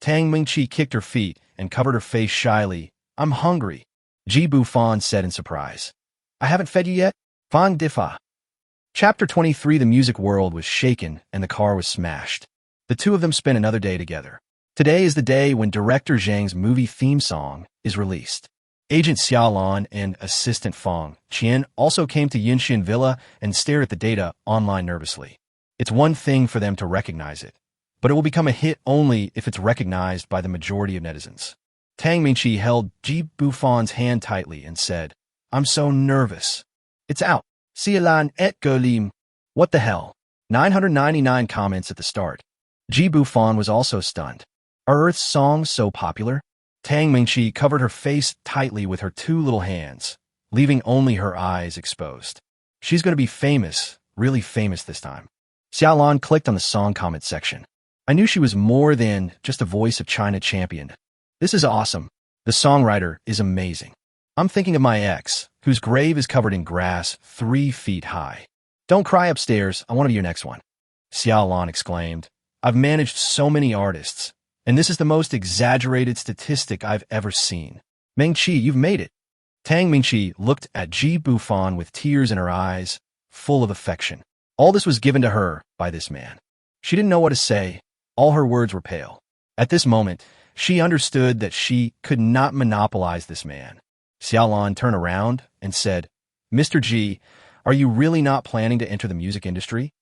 Tang Mingqi kicked her feet and covered her face shyly. "I'm hungry," Ji Bufan said in surprise. "I haven't fed you yet?" Fang Difa. Chapter 23. The music world was shaken and the car was smashed. The two of them spent another day together. Today is the day when director Zhang's movie theme song is released. Agent Xiaolan and assistant Fang Qian also came to Yinxian Villa and stared at the data online nervously. It's one thing for them to recognize it, but it will become a hit only if it's recognized by the majority of netizens. Tang Mingqi held Ji Bufan's hand tightly and said, "I'm so nervous. It's out. Xiaolan et Golim." What the hell? 999 comments at the start. Ji Bufan was also stunned. Are Earth's songs so popular? Tang Mingqi covered her face tightly with her two little hands, leaving only her eyes exposed. She's going to be famous, really famous this time. Xiaolan clicked on the song comment section. I knew she was more than just a voice of China champion. This is awesome. The songwriter is amazing. I'm thinking of my ex, whose grave is covered in grass 3 feet high. Don't cry upstairs, I want to be your next one. Xiaolan exclaimed. I've managed so many artists, and this is the most exaggerated statistic I've ever seen. Mingqi, you've made it. Tang Mingqi looked at Ji Bufan with tears in her eyes, full of affection. All this was given to her by this man. She didn't know what to say. All her words were pale. At this moment, she understood that she could not monopolize this man. Xiaolan turned around and said, Mr. Ji, are you really not planning to enter the music industry?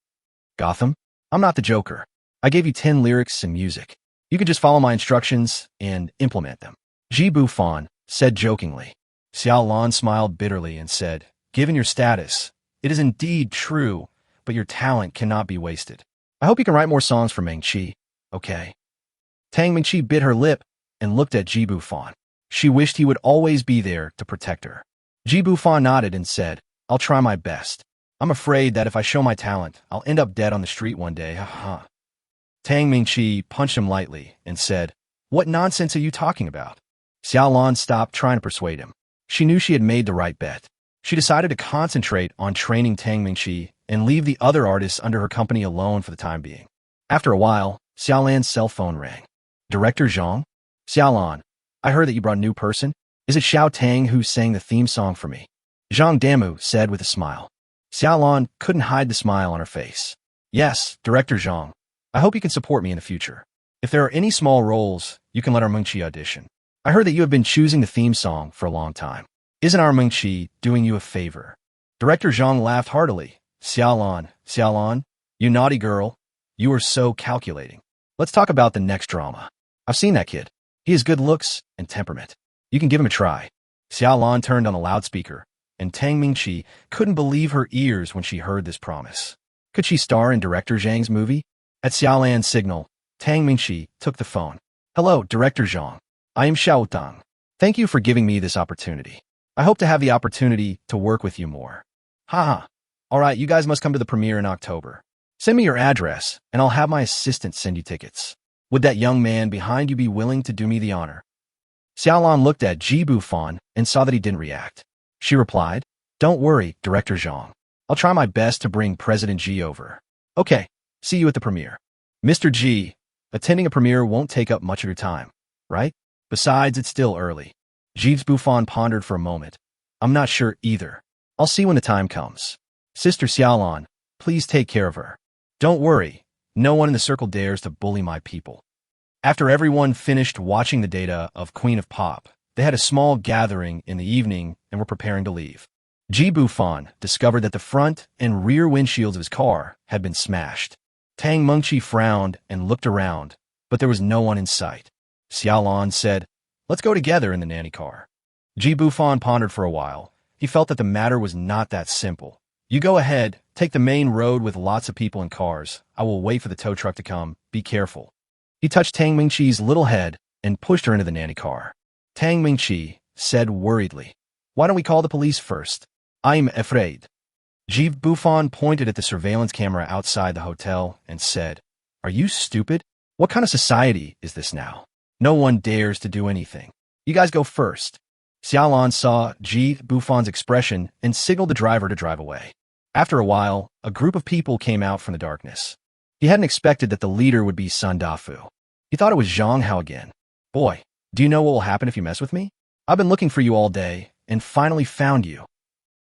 Gotham, I'm not the Joker. I gave you 10 lyrics and music. You could just follow my instructions and implement them. Ji Bufan said jokingly. Xiaolan smiled bitterly and said, given your status, it is indeed true, but your talent cannot be wasted. I hope you can write more songs for Mingqi, okay? Tang Mingqi bit her lip and looked at Ji Bufan. She wished he would always be there to protect her. Ji Bufan nodded and said, I'll try my best. I'm afraid that if I show my talent, I'll end up dead on the street one day, haha. Tang Mingqi punched him lightly and said, what nonsense are you talking about? Xiaolan stopped trying to persuade him. She knew she had made the right bet. She decided to concentrate on training Tang Mingqi and leave the other artists under her company alone for the time being. After a while, Xiaolan's cell phone rang. Director Zhang? Xiaolan, I heard that you brought a new person. Is it Xiao Tang who sang the theme song for me? Zhang Damu said with a smile. Xiaolan couldn't hide the smile on her face. Yes, Director Zhang. I hope you can support me in the future. If there are any small roles, you can let our Mingqi audition. I heard that you have been choosing the theme song for a long time. Isn't our Mingqi doing you a favor? Director Zhang laughed heartily. Xiaolan, you naughty girl. You are so calculating. Let's talk about the next drama. I've seen that kid. He has good looks and temperament. You can give him a try. Xiaolan turned on the loudspeaker, and Tang Mingqi couldn't believe her ears when she heard this promise. Could she star in Director Zhang's movie? At Xiaolan's signal, Tang Mingqi took the phone. Hello, Director Zhang. I am Xiao Tang. Thank you for giving me this opportunity. I hope to have the opportunity to work with you more. Haha. All right, you guys must come to the premiere in October. Send me your address, and I'll have my assistant send you tickets. Would that young man behind you be willing to do me the honor? Xiaolan looked at Ji Bufan and saw that he didn't react. She replied, Don't worry, Director Zhang. I'll try my best to bring President Ji over. Okay, see you at the premiere. Mr. Ji, attending a premiere won't take up much of your time, right? Besides, it's still early. Ji Bufan pondered for a moment. I'm not sure either. I'll see when the time comes. Sister Xiaolan, please take care of her. Don't worry. No one in the circle dares to bully my people. After everyone finished watching the data of Queen of Pop, they had a small gathering in the evening and were preparing to leave. Ji Bufan discovered that the front and rear windshields of his car had been smashed. Tang Mingqi frowned and looked around, but there was no one in sight. Xiaolan said, Let's go together in the nanny car. Ji Bufan pondered for a while. He felt that the matter was not that simple. You go ahead, take the main road with lots of people and cars. I will wait for the tow truck to come. Be careful. He touched Tang Mingqi's little head and pushed her into the nanny car. Tang Mingqi said worriedly, Why don't we call the police first? I'm afraid. Ji Bufan pointed at the surveillance camera outside the hotel and said, "Are you stupid? What kind of society is this now? No one dares to do anything. You guys go first." Xiaolan saw Ji Bufan's expression and signaled the driver to drive away. After a while, a group of people came out from the darkness. He hadn't expected that the leader would be Sun Dafu. He thought it was Zhang Hao again. "Boy, do you know what will happen if you mess with me? I've been looking for you all day and finally found you."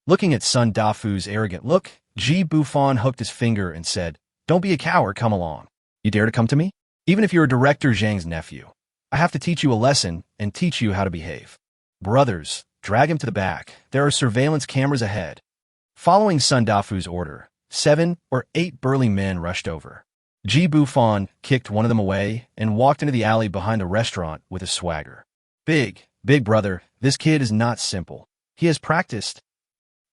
Looking at Sun Dafu's arrogant look, Ji Bufan hooked his finger and said, "Don't be a coward, come along. You dare to come to me? Even if you're Director Zhang's nephew. I have to teach you a lesson and teach you how to behave. Brothers, drag him to the back. There are surveillance cameras ahead." Following Sun Dafu's order, 7 or 8 burly men rushed over. Ji Bufan kicked one of them away and walked into the alley behind the restaurant with a swagger. Big brother, this kid is not simple. He has practiced."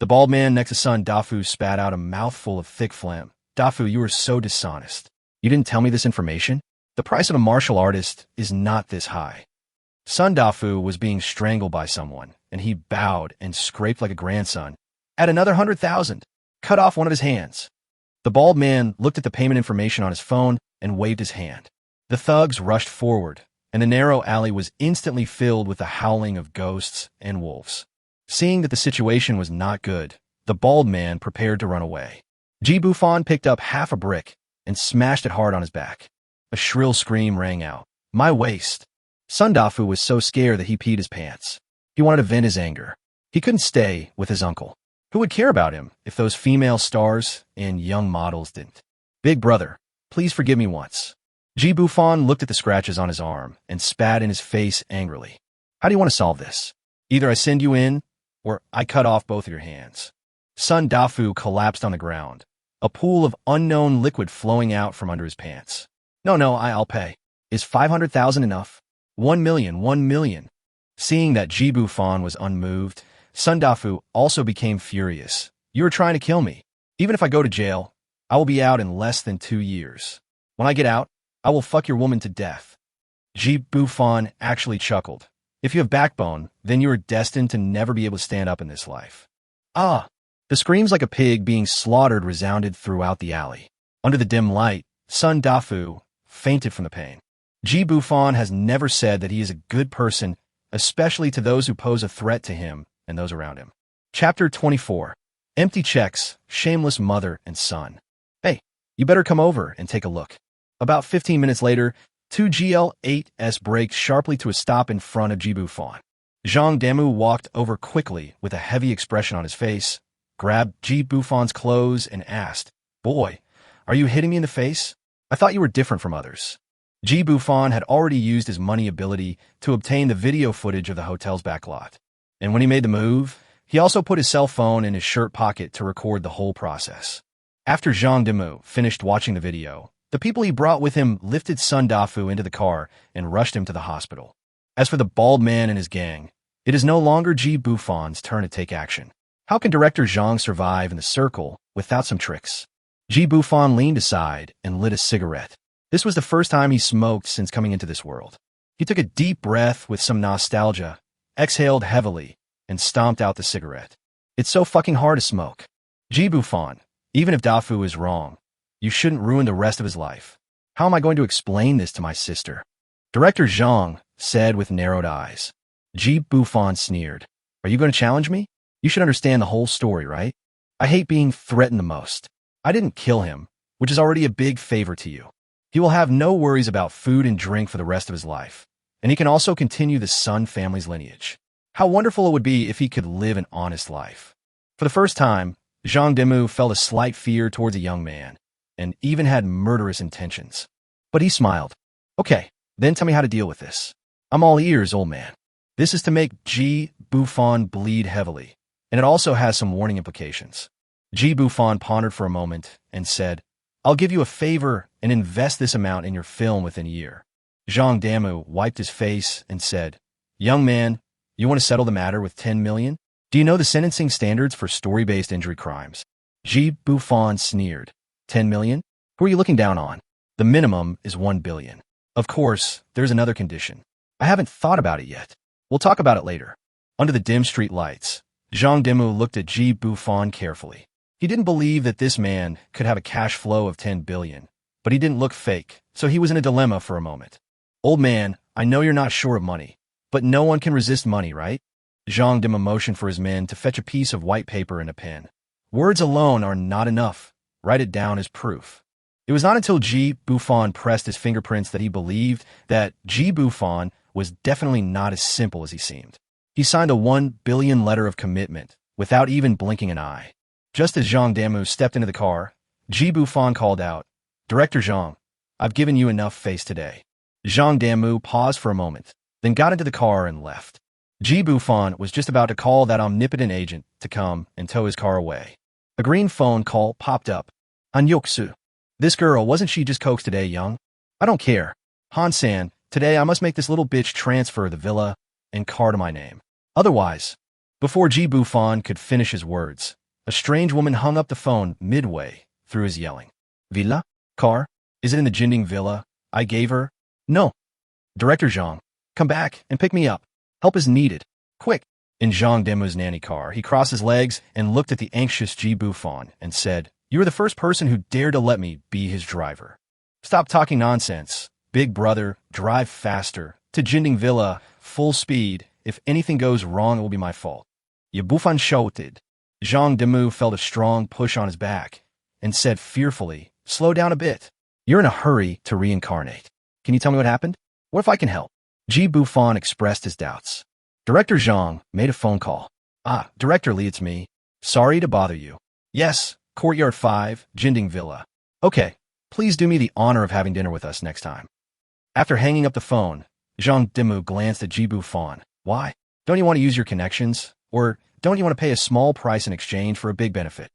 The bald man next to Sun Dafu spat out a mouthful of thick phlegm. "Dafu, you are so dishonest. You didn't tell me this information? The price of a martial artist is not this high." Sun Dafu was being strangled by someone, and he bowed and scraped like a grandson. "Add another 100,000. Cut off one of his hands." The bald man looked at the payment information on his phone and waved his hand. The thugs rushed forward, and the narrow alley was instantly filled with the howling of ghosts and wolves. Seeing that the situation was not good, the bald man prepared to run away. Ji Bufan picked up half a brick and smashed it hard on his back. A shrill scream rang out. "My waist!" Sun Dafu was so scared that he peed his pants. He wanted to vent his anger. He couldn't stay with his uncle. Who would care about him if those female stars and young models didn't? "Big brother, please forgive me once." Ji Bufan looked at the scratches on his arm and spat in his face angrily. "How do you want to solve this? Either I send you in, or I cut off both of your hands." Sun Dafu collapsed on the ground, a pool of unknown liquid flowing out from under his pants. No, I'll pay. Is 500,000 enough? 1 million, 1 million. Seeing that Ji Bufan was unmoved, Sun Dafu also became furious. "You are trying to kill me. Even if I go to jail, I will be out in less than 2 years. When I get out, I will fuck your woman to death." Ji Bufan actually chuckled. "If you have backbone, then you are destined to never be able to stand up in this life." "Ah!" The screams like a pig being slaughtered resounded throughout the alley. Under the dim light, Sun Dafu fainted from the pain. Ji Bufan has never said that he is a good person, especially to those who pose a threat to him and those around him. Chapter 24. Empty checks, shameless mother and son. "Hey, you better come over and take a look." About 15 minutes later, 2 GL8s braked sharply to a stop in front of Ji Bufan. Zhang Damu walked over quickly with a heavy expression on his face, grabbed Ji Bufan's clothes and asked, "Boy, are you hitting me in the face? I thought you were different from others." Ji Bufan had already used his money ability to obtain the video footage of the hotel's backlot. And when he made the move, he also put his cell phone in his shirt pocket to record the whole process. After Zhang Damu finished watching the video, the people he brought with him lifted Sun Dafu into the car and rushed him to the hospital. As for the bald man and his gang, it is no longer Ji Bufan's turn to take action. How can Director Zhang survive in the circle without some tricks? Ji Bufan leaned aside and lit a cigarette. This was the first time he smoked since coming into this world. He took a deep breath with some nostalgia, exhaled heavily, and stomped out the cigarette. "It's so fucking hard to smoke. Ji Bufan, even if Dafu is wrong, you shouldn't ruin the rest of his life. How am I going to explain this to my sister?" Director Zhang said with narrowed eyes. Ji Bufan sneered. "Are you going to challenge me? You should understand the whole story, right? I hate being threatened the most. I didn't kill him, which is already a big favor to you. He will have no worries about food and drink for the rest of his life, and he can also continue the Sun family's lineage. How wonderful it would be if he could live an honest life." For the first time, Zhang Demu felt a slight fear towards a young man, and even had murderous intentions. But he smiled. "Okay, then tell me how to deal with this. I'm all ears, old man." This is to make Ji Bufan bleed heavily, and it also has some warning implications. Ji Bufan pondered for a moment and said, "I'll give you a favor and invest this amount in your film within a year." Zhang Damu wiped his face and said, "Young man, you want to settle the matter with 10 million? Do you know the sentencing standards for story-based injury crimes?" Ji Bufan sneered. 10 million? Who are you looking down on? The minimum is 1 billion. Of course, there's another condition. I haven't thought about it yet. We'll talk about it later. Under the dim street lights, Zhang Demu looked at Ji Bufan carefully. He didn't believe that this man could have a cash flow of 10 billion, but he didn't look fake, so he was in a dilemma for a moment. Old man, I know you're not short of money, but no one can resist money, right? Zhang Dima motioned for his men to fetch a piece of white paper and a pen. Words alone are not enough. Write it down as proof. It was not until Ji Bufan pressed his fingerprints that he believed that Ji Bufan was definitely not as simple as he seemed. He signed a 1 billion letter of commitment without even blinking an eye. Just as Zhang Damu stepped into the car, Ji Bufan called out, "Director Zhang, I've given you enough face today." Zhang Damu paused for a moment, then got into the car and left. Ji Bufan was just about to call that omnipotent agent to come and tow his car away. A green phone call popped up. Anyoksu. This girl, wasn't she just coaxed today, young? I don't care. Han-san, today I must make this little bitch transfer the villa and car to my name. Otherwise, before Ji Bufan could finish his words, a strange woman hung up the phone midway through his yelling. Villa? Car? Is it in the Jinding villa I gave her? No. Director Zhang, come back and pick me up. Help is needed. Quick. In Zhang Demu's nanny car, he crossed his legs and looked at the anxious Ji Bufan and said, "You are the first person who dared to let me be his driver. Stop talking nonsense. Big brother, drive faster. To Jinding Villa, full speed. If anything goes wrong, it will be my fault." Ye Bufan shouted. Zhang Demu felt a strong push on his back and said fearfully, "Slow down a bit. You're in a hurry to reincarnate. Can you tell me what happened? What if I can help?" Ji Bufan expressed his doubts. Director Zhang made a phone call. Director Li, it's me. Sorry to bother you. Yes, Courtyard 5, Jinding Villa. Okay, please do me the honor of having dinner with us next time. After hanging up the phone, Zhang Demu glanced at Ji Bufan. Why? Don't you want to use your connections? Or don't you want to pay a small price in exchange for a big benefit?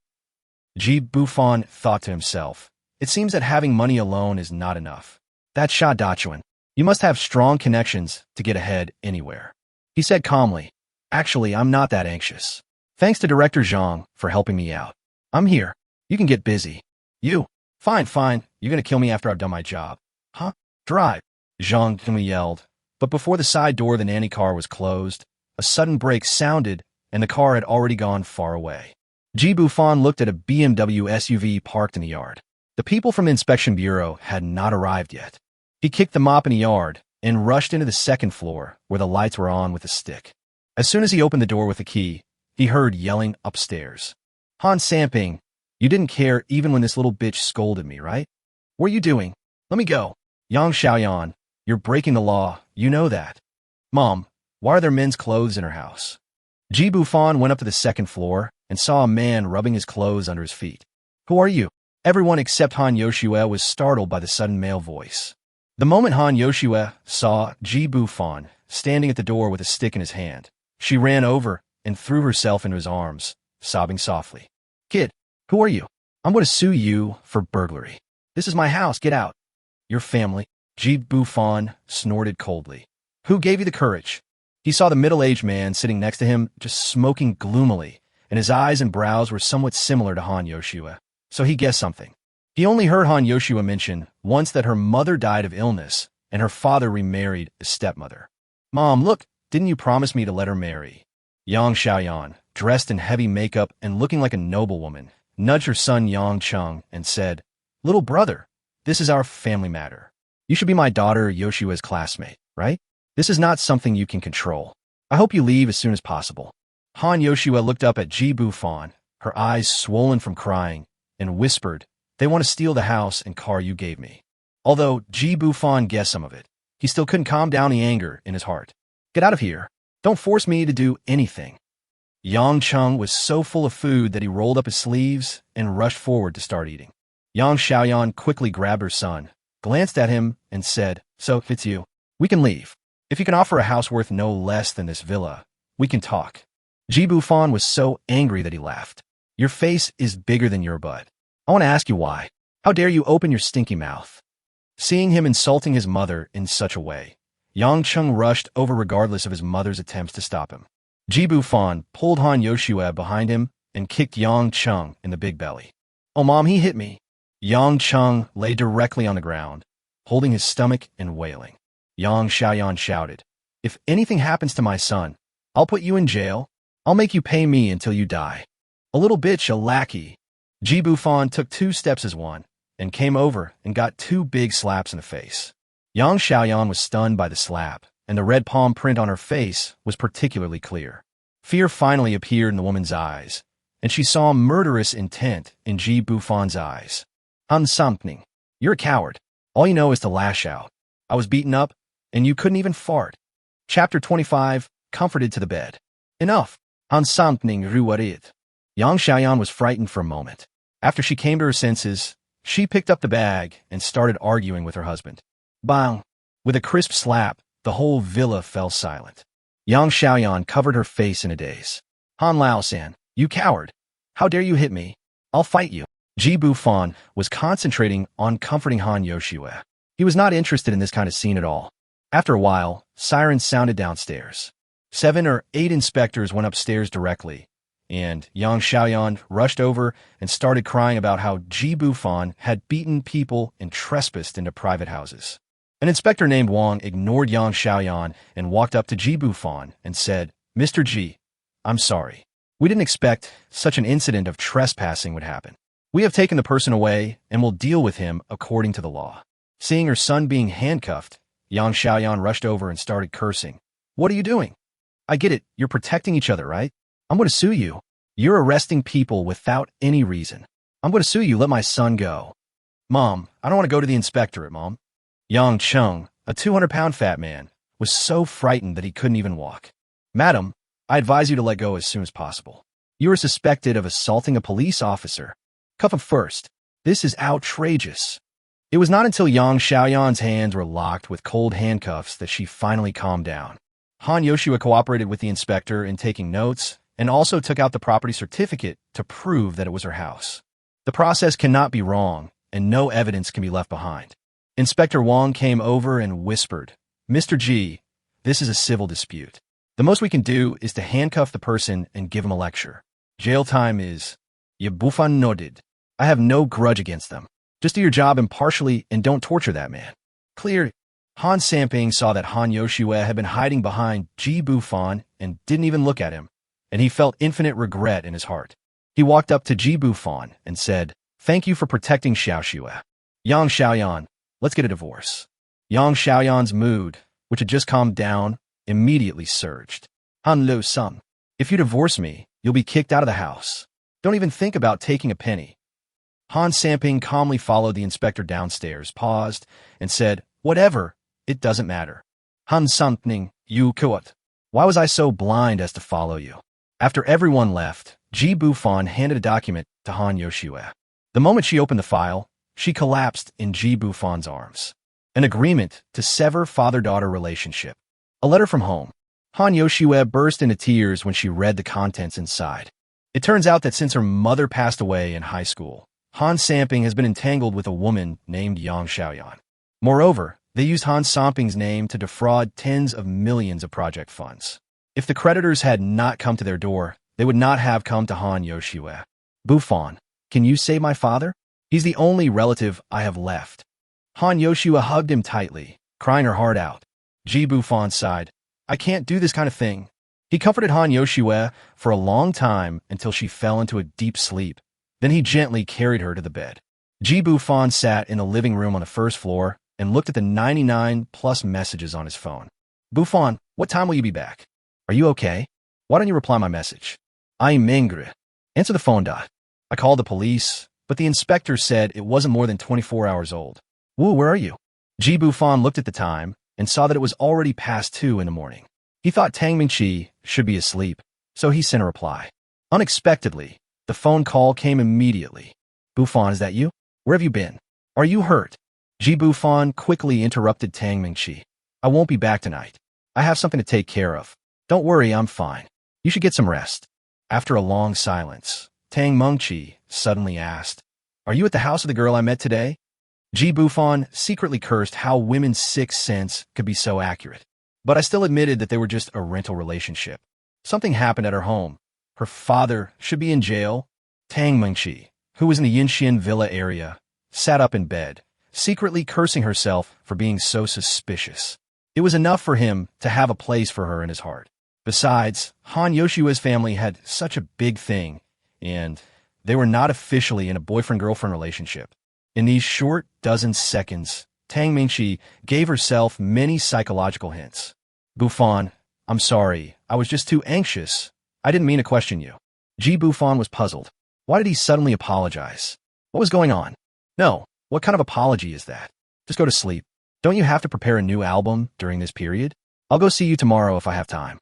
Ji Bufan thought to himself, it seems that having money alone is not enough. That's Sha Dachuan. You must have strong connections to get ahead anywhere. He said calmly, actually, I'm not that anxious. Thanks to Director Zhang for helping me out. I'm here. You can get busy. You? Fine. You're going to kill me after I've done my job. Huh? Drive. Zhang Demu yelled. But before the side door of the nanny car was closed, a sudden brake sounded and the car had already gone far away. Ji Bufan looked at a BMW SUV parked in the yard. The people from the inspection bureau had not arrived yet. He kicked the mop in the yard and rushed into the second floor where the lights were on with a stick. As soon as he opened the door with the key, he heard yelling upstairs. Han Samping, you didn't care even when this little bitch scolded me, right? What are you doing? Let me go. Yang Xiaoyan, you're breaking the law. You know that. Mom, why are there men's clothes in her house? Ji Bufan went up to the second floor and saw a man rubbing his clothes under his feet. Who are you? Everyone except Han Yoshue was startled by the sudden male voice. The moment Han Yoshue saw Ji Bufan standing at the door with a stick in his hand, she ran over and threw herself into his arms, sobbing softly. Kid, who are you? I'm going to sue you for burglary. This is my house. Get out. Your family. Ji Bufan snorted coldly. Who gave you the courage? He saw the middle-aged man sitting next to him, just smoking gloomily, and his eyes and brows were somewhat similar to Han Yoshue, so he guessed something. He only heard Han Yoshue mention once that her mother died of illness and her father remarried his stepmother. Mom, look, didn't you promise me to let her marry? Yang Xiaoyan, dressed in heavy makeup and looking like a noblewoman, nudged her son Yang Cheng and said, Little brother, this is our family matter. You should be my daughter Yoshue's classmate, right? This is not something you can control. I hope you leave as soon as possible. Han Yoshue looked up at Ji Bufan, her eyes swollen from crying, and whispered, They want to steal the house and car you gave me. Although Ji Bufan guessed some of it, he still couldn't calm down the anger in his heart. Get out of here. Don't force me to do anything. Yang Cheng was so full of food that he rolled up his sleeves and rushed forward to start eating. Yang Xiaoyan quickly grabbed her son, glanced at him, and said, So, if it's you, we can leave. If you can offer a house worth no less than this villa, we can talk. Ji Bufan was so angry that he laughed. Your face is bigger than your butt. I want to ask you why. How dare you open your stinky mouth? Seeing him insulting his mother in such a way, Yang Cheng rushed over regardless of his mother's attempts to stop him. Ji Bufan pulled Han Yoshue behind him and kicked Yang Cheng in the big belly. Oh, Mom, he hit me. Yang Cheng lay directly on the ground, holding his stomach and wailing. Yang Xiaoyan shouted, If anything happens to my son, I'll put you in jail. I'll make you pay me until you die. A little bitch, a lackey. Ji Bufan took 2 steps as one, and came over and got 2 big slaps in the face. Yang Xiaoyan was stunned by the slap, and the red palm print on her face was particularly clear. Fear finally appeared in the woman's eyes, and she saw murderous intent in Ji Bufan's eyes. Han something. You're a coward. All you know is to lash out. I was beaten up, and you couldn't even fart. Chapter 25, Comforted to the Bed. Enough. Han something ruwarit. Yang Xiaoyan was frightened for a moment. After she came to her senses, she picked up the bag and started arguing with her husband. Bang! With a crisp slap, the whole villa fell silent. Yang Xiaoyan covered her face in a daze. Han Lao-san, you coward! How dare you hit me? I'll fight you. Ji Bufan was concentrating on comforting Han Yoshue. He was not interested in this kind of scene at all. After a while, sirens sounded downstairs. 7 or 8 inspectors went upstairs directly, and Yang Xiaoyan rushed over and started crying about how Ji Bufan had beaten people and trespassed into private houses. An inspector named Wang ignored Yang Xiaoyan and walked up to Ji Bufan and said, Mr. Ji, I'm sorry. We didn't expect such an incident of trespassing would happen. We have taken the person away and will deal with him according to the law. Seeing her son being handcuffed, Yang Xiaoyan rushed over and started cursing. What are you doing? I get it, you're protecting each other, right? I'm going to sue you. You're arresting people without any reason. I'm going to sue you, let my son go. Mom, I don't want to go to the inspectorate, Mom. Yang Chung, a 200-pound fat man, was so frightened that he couldn't even walk. Madam, I advise you to let go as soon as possible. You are suspected of assaulting a police officer. Cuff him first. This is outrageous. It was not until Yang Xiaoyan's hands were locked with cold handcuffs that she finally calmed down. Han Yoshua cooperated with the inspector in taking notes and also took out the property certificate to prove that it was her house. The process cannot be wrong, and no evidence can be left behind. Inspector Wang came over and whispered, Mr. G, this is a civil dispute. The most we can do is to handcuff the person and give him a lecture. Jail time is... Bufan nodded. I have no grudge against them. Just do your job impartially and don't torture that man. Clear. Han Samping saw that Han Yoshue had been hiding behind Ji Bufan and didn't even look at him, and he felt infinite regret in his heart. He walked up to Ji Bufan and said, Thank you for protecting Xiaoxue. Yang Xiaoyan, let's get a divorce. Yang Xiaoyan's mood, which had just calmed down, immediately surged. Han Lo-sun, if you divorce me, you'll be kicked out of the house. Don't even think about taking a penny. Han Samping calmly followed the inspector downstairs, paused, and said, Whatever, it doesn't matter. Han something, you quit. Why was I so blind as to follow you? After everyone left, Ji Bufan handed a document to Han Yoshue. The moment she opened the file, she collapsed in Ji Bufan's arms. An agreement to sever father-daughter relationship. A letter from home. Han Yoshue burst into tears when she read the contents inside. It turns out that since her mother passed away in high school, Han Samping has been entangled with a woman named Yang Xiaoyan. Moreover, they used Han Samping's name to defraud tens of millions of project funds. If the creditors had not come to their door, they would not have come to Han Yoshue. Bufan, can you save my father? He's the only relative I have left. Han Yoshue hugged him tightly, crying her heart out. Ji Bufan sighed, I can't do this kind of thing. He comforted Han Yoshue for a long time until she fell into a deep sleep. Then he gently carried her to the bed. Ji Bufan sat in the living room on the first floor and looked at the 99+ messages on his phone. Bufan, what time will you be back? Are you okay? Why don't you reply my message? I'm angry. Answer the phone. I called the police, but the inspector said it wasn't more than 24 hours old. Woo, where are you? Ji Bufan looked at the time and saw that it was already past 2 in the morning. He thought Tang Mingqi should be asleep, so he sent a reply. Unexpectedly, the phone call came immediately. Bufan, is that you? Where have you been? Are you hurt? Ji Bufan quickly interrupted Tang Mingqi. I won't be back tonight. I have something to take care of. Don't worry, I'm fine. You should get some rest. After a long silence, Tang Mingqi suddenly asked, Are you at the house of the girl I met today? Ji Bufan secretly cursed how women's sixth sense could be so accurate. But I still admitted that they were just a rental relationship. Something happened at her home. Her father should be in jail. Tang Mingqi, who was in the Yinxian Villa area, sat up in bed, secretly cursing herself for being so suspicious. It was enough for him to have a place for her in his heart. Besides, Han Yoshua's family had such a big thing, and They were not officially in a boyfriend-girlfriend relationship. In these short dozen seconds, Tang Mingxi gave herself many psychological hints. Bufan, I'm sorry, I was just too anxious. I didn't mean to question you. Bufan was puzzled. Why did he suddenly apologize? What was going on? No, what kind of apology is that? Just go to sleep. Don't you have to prepare a new album during this period? I'll go see you tomorrow if I have time.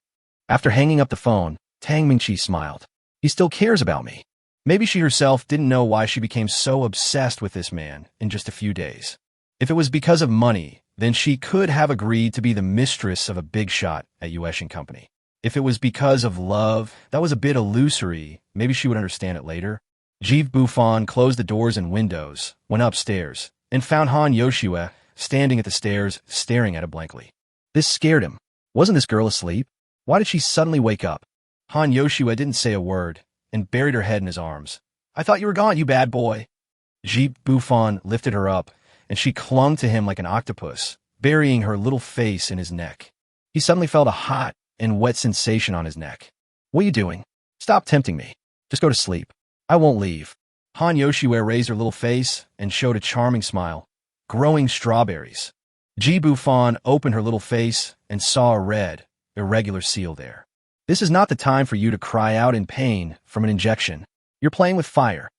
After hanging up the phone, Tang Mingxi smiled. He still cares about me. Maybe she herself didn't know why she became so obsessed with this man in just a few days. If it was because of money, then she could have agreed to be the mistress of a big shot at Yuesh & Company. If it was because of love, that was a bit illusory. Maybe she would understand it later. Bufan closed the doors and windows, went upstairs, and found Han Yoshua standing at the stairs, staring at it blankly. This scared him. Wasn't this girl asleep? Why did she suddenly wake up? Han Yoshua didn't say a word and buried her head in his arms. I thought you were gone, you bad boy. Bufan lifted her up, and she clung to him like an octopus, burying her little face in his neck. He suddenly felt a hot and wet sensation on his neck. What are you doing? Stop tempting me. Just go to sleep. I won't leave. Han Yoshua raised her little face and showed a charming smile. Growing strawberries. Bufan opened her little face and saw a red, irregular seal there. This is not the time for you to cry out in pain from an injection. You're playing with fire.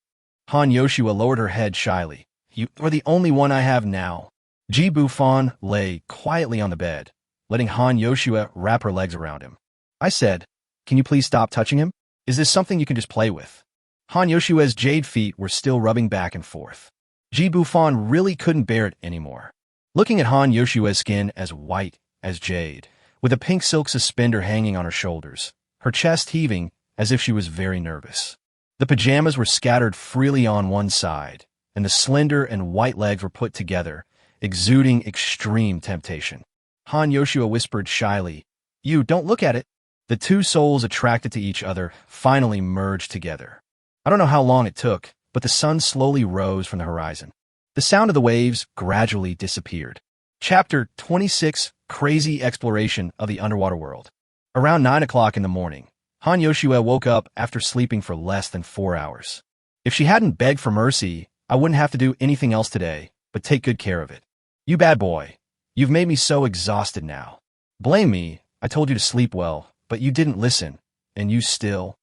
Han Yoshua lowered her head shyly. You are the only one I have now. Bufan lay quietly on the bed, letting Han Yoshua wrap her legs around him. I said, can you please stop touching him? Is this something you can just play with? Han Yoshua's jade feet were still rubbing back and forth. Bufan really couldn't bear it anymore. Looking at Han Yoshua's skin as white as jade, with a pink silk suspender hanging on her shoulders, her chest heaving as if she was very nervous. The pajamas were scattered freely on one side, and the slender and white legs were put together, exuding extreme temptation. Han Yoshua whispered shyly, You, don't look at it. The two souls attracted to each other finally merged together. I don't know how long it took, but the sun slowly rose from the horizon. The sound of the waves gradually disappeared. Chapter 26, Crazy Exploration of the Underwater World. Around 9 o'clock in the morning, Han Yoshua woke up after sleeping for less than 4 hours. If she hadn't begged for mercy, I wouldn't have to do anything else today, but take good care of it. You bad boy. You've made me so exhausted now. Blame me. I told you to sleep well, but you didn't listen, and you still...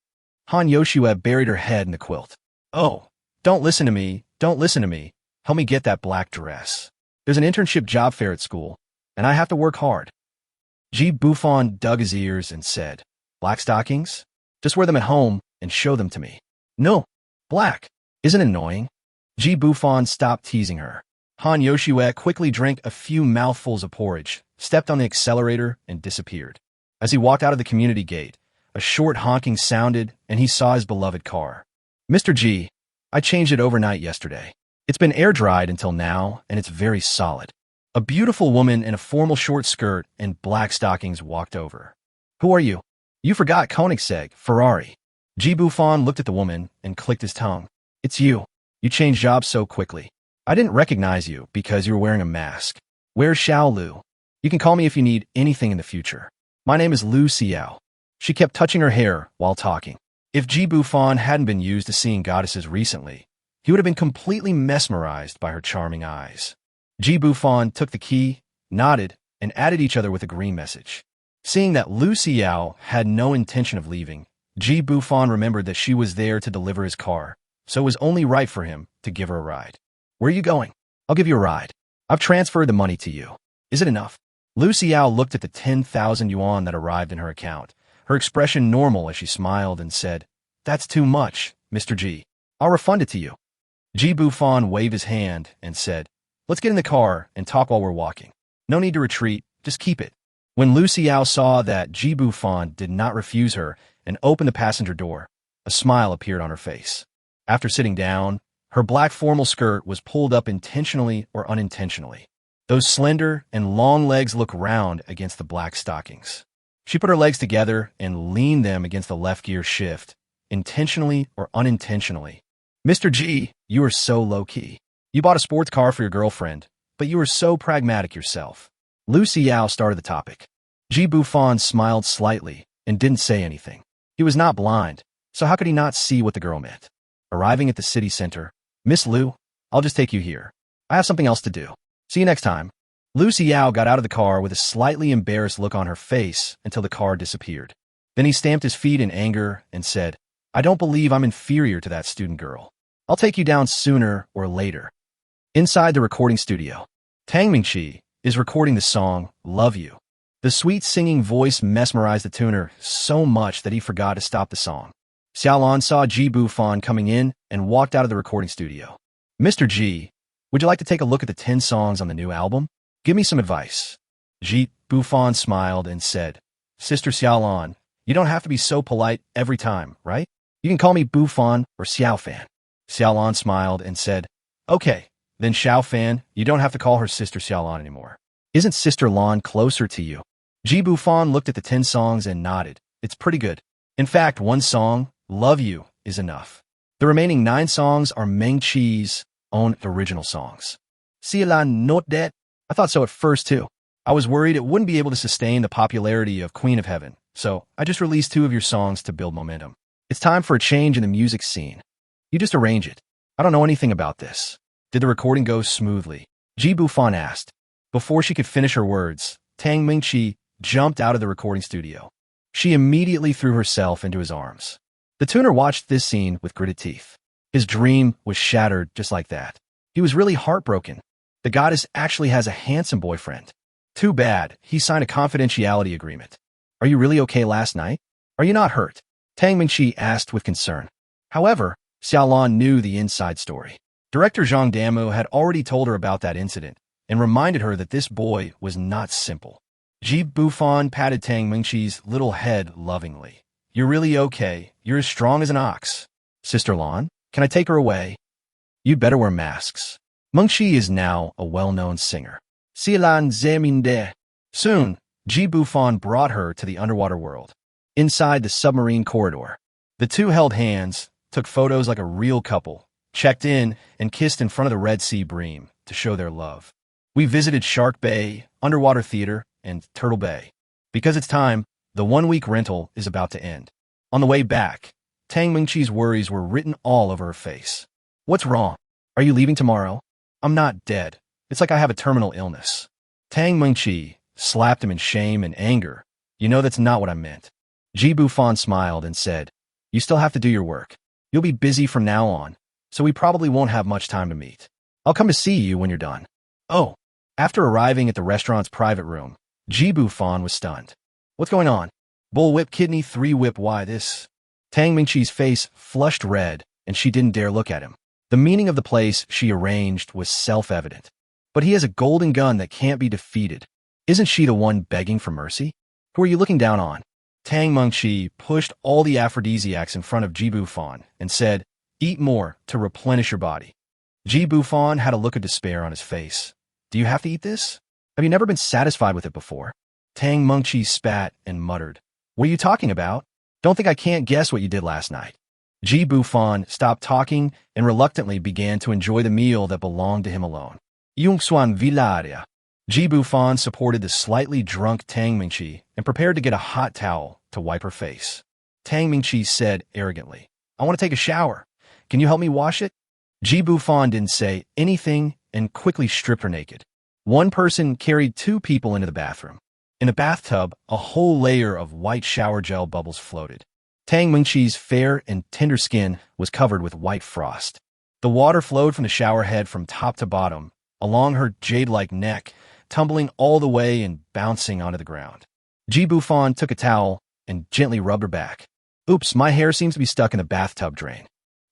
Han Yoshua buried her head in the quilt. Oh, don't listen to me. Don't listen to me. Help me get that black dress. There's an internship job fair at school, and I have to work hard. Bufan dug his ears and said, Black stockings? Just wear them at home and show them to me. No, black. Isn't it annoying? Bufan stopped teasing her. Han Yoshua quickly drank a few mouthfuls of porridge, stepped on the accelerator, and disappeared. As he walked out of the community gate, a short honking sounded, and he saw his beloved car. Mr. G, I changed it overnight yesterday. It's been air-dried until now, and it's very solid. A beautiful woman in a formal short skirt and black stockings walked over. Who are you? You forgot Koenigsegg, Ferrari. Bufan looked at the woman and clicked his tongue. It's you. You changed jobs so quickly. I didn't recognize you because you were wearing a mask. Where's Xiao Lu? You can call me if you need anything in the future. My name is Lu Xiao. She kept touching her hair while talking. If Bufan hadn't been used to seeing goddesses recently, he would have been completely mesmerized by her charming eyes. Bufan took the key, nodded, and added each other with a green message. Seeing that Lu Xiao had no intention of leaving, Bufan remembered that she was there to deliver his car, so it was only right for him to give her a ride. Where are you going? I'll give you a ride. I've transferred the money to you. Is it enough? Lu Xiao looked at the 10,000 yuan that arrived in her account, her expression normal as she smiled and said, That's too much, Mr. G. I'll refund it to you. Bufan waved his hand and said, Let's get in the car and talk while we're walking. No need to retreat, just keep it. When Lu Xiao saw that Bufan did not refuse her and opened the passenger door, a smile appeared on her face. After sitting down, her black formal skirt was pulled up intentionally or unintentionally. Those slender and long legs looked round against the black stockings. She put her legs together and leaned them against the left gear shift, intentionally or unintentionally. Mr. G, you are so low-key. You bought a sports car for your girlfriend, but you were so pragmatic yourself. Lu Xiao started the topic. Bufan smiled slightly and didn't say anything. He was not blind, so how could he not see what the girl meant? Arriving at the city center, Miss Lu, I'll just take you here. I have something else to do. See you next time. Lu Xiao got out of the car with a slightly embarrassed look on her face until the car disappeared. Then he stamped his feet in anger and said, I don't believe I'm inferior to that student girl. I'll take you down sooner or later. Inside the recording studio, Tang Mingqi is recording the song, Love You. The sweet singing voice mesmerized the tuner so much that he forgot to stop the song. Xiaolan saw Ji Bufan coming in and walked out of the recording studio. Mr. Ji, would you like to take a look at the 10 songs on the new album? Give me some advice. Ji Bufan smiled and said, Sister Xiaolan, you don't have to be so polite every time, right? You can call me Bufan or Xiaofan. Xiaolan smiled and said, Okay, then Xiaofan, you don't have to call her Sister Xiaolan anymore. Isn't Sister Lan closer to you? Ji Bufan looked at the 10 songs and nodded. It's pretty good. In fact, one song, Love You, is enough. The remaining 9 songs are Meng Qi's own original songs. Xiaolan, note that? I thought so at first, too. I was worried it wouldn't be able to sustain the popularity of Queen of Heaven, so I just released 2 of your songs to build momentum. It's time for a change in the music scene. You just arrange it. I don't know anything about this. Did the recording go smoothly? Ji Bufan asked. Before she could finish her words, Tang Mingqi jumped out of the recording studio. She immediately threw herself into his arms. The tuner watched this scene with gritted teeth. His dream was shattered just like that. He was really heartbroken. The goddess actually has a handsome boyfriend. Too bad, he signed a confidentiality agreement. Are you really okay last night? Are you not hurt? Tang Mingqi asked with concern. However, Xiaolan knew the inside story. Director Zhang Damu had already told her about that incident and reminded her that this boy was not simple. Ji Bufan patted Tang Mingqi's little head lovingly. You're really okay. You're as strong as an ox. Sister Lan, can I take her away? You'd better wear masks. Mengqi is now a well-known singer. Xiaolan Zeminde. Soon, Ji Bufan brought her to the underwater world. Inside the submarine corridor, the two held hands, took photos like a real couple, checked in, and kissed in front of the Red Sea Bream to show their love. We visited Shark Bay, Underwater Theater, and Turtle Bay. Because it's time, the 1-week rental is about to end. On the way back, Tang Mingqi's worries were written all over her face. What's wrong? Are you leaving tomorrow? I'm not dead. It's like I have a terminal illness. Tang Mingqi slapped him in shame and anger. You know that's not what I meant. Ji Bufan smiled and said, You still have to do your work. You'll be busy from now on, so we probably won't have much time to meet. I'll come to see you when you're done. Oh. After arriving at the restaurant's private room, Ji Bufan was stunned. What's going on? Bullwhip kidney 3-whip why this? Tang Mingqi's face flushed red, and she didn't dare look at him. The meaning of the place she arranged was self-evident. But he has a golden gun that can't be defeated. Isn't she the one begging for mercy? Who are you looking down on? Tang Mingqi pushed all the aphrodisiacs in front of Ji Bufan and said, Eat more to replenish your body. Ji Bufan had a look of despair on his face. Do you have to eat this? Have you never been satisfied with it before? Tang Mingqi spat and muttered. What are you talking about? Don't think I can't guess what you did last night. Ji Bufan stopped talking and reluctantly began to enjoy the meal that belonged to him alone. Yongxuan Villaria. Ji Bufan supported the slightly drunk Tang Mingqi and prepared to get a hot towel to wipe her face. Tang Mingqi said arrogantly, I want to take a shower. Can you help me wash it? Ji Bufan didn't say anything and quickly stripped her naked. One person carried 2 people into the bathroom. In the bathtub, a whole layer of white shower gel bubbles floated. Tang Mingqi's fair and tender skin was covered with white frost. The water flowed from the shower head from top to bottom, along her jade-like neck, tumbling all the way and bouncing onto the ground. Ji Bufan took a towel and gently rubbed her back. Oops, my hair seems to be stuck in the bathtub drain.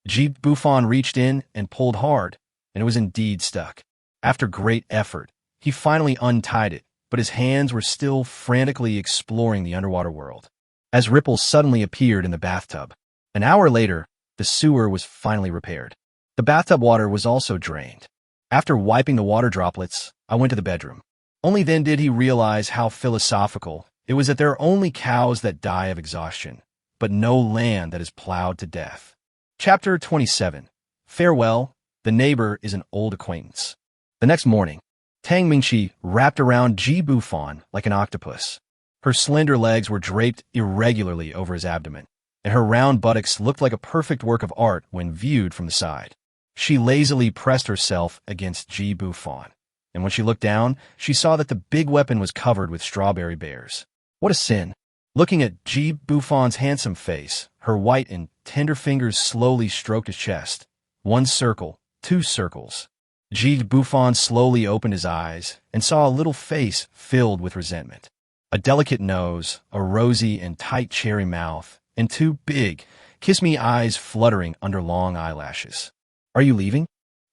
Ji Bufan reached in and pulled hard, and it was indeed stuck. After great effort, he finally untied it, but his hands were still frantically exploring the underwater world. As ripples suddenly appeared in the bathtub. An hour later, the sewer was finally repaired. The bathtub water was also drained. After wiping the water droplets, I went to the bedroom. Only then did he realize how philosophical it was that there are only cows that die of exhaustion, but no land that is plowed to death. Chapter 27. Farewell, the neighbor is an old acquaintance. The next morning, Tang Mingqi wrapped around Ji Bufan like an octopus. Her slender legs were draped irregularly over his abdomen. and her round buttocks looked like a perfect work of art when viewed from the side. She lazily pressed herself against Ji Bufan, and when she looked down, she saw that the big weapon was covered with strawberry bears. What a sin! Looking at Ji Bufan's handsome face, her white and tender fingers slowly stroked his chest. One circle, two circles. Ji Bufan slowly opened his eyes and saw a little face filled with resentment. A delicate nose, a rosy and tight cherry mouth, and two big, kiss-me eyes fluttering under long eyelashes. Are you leaving?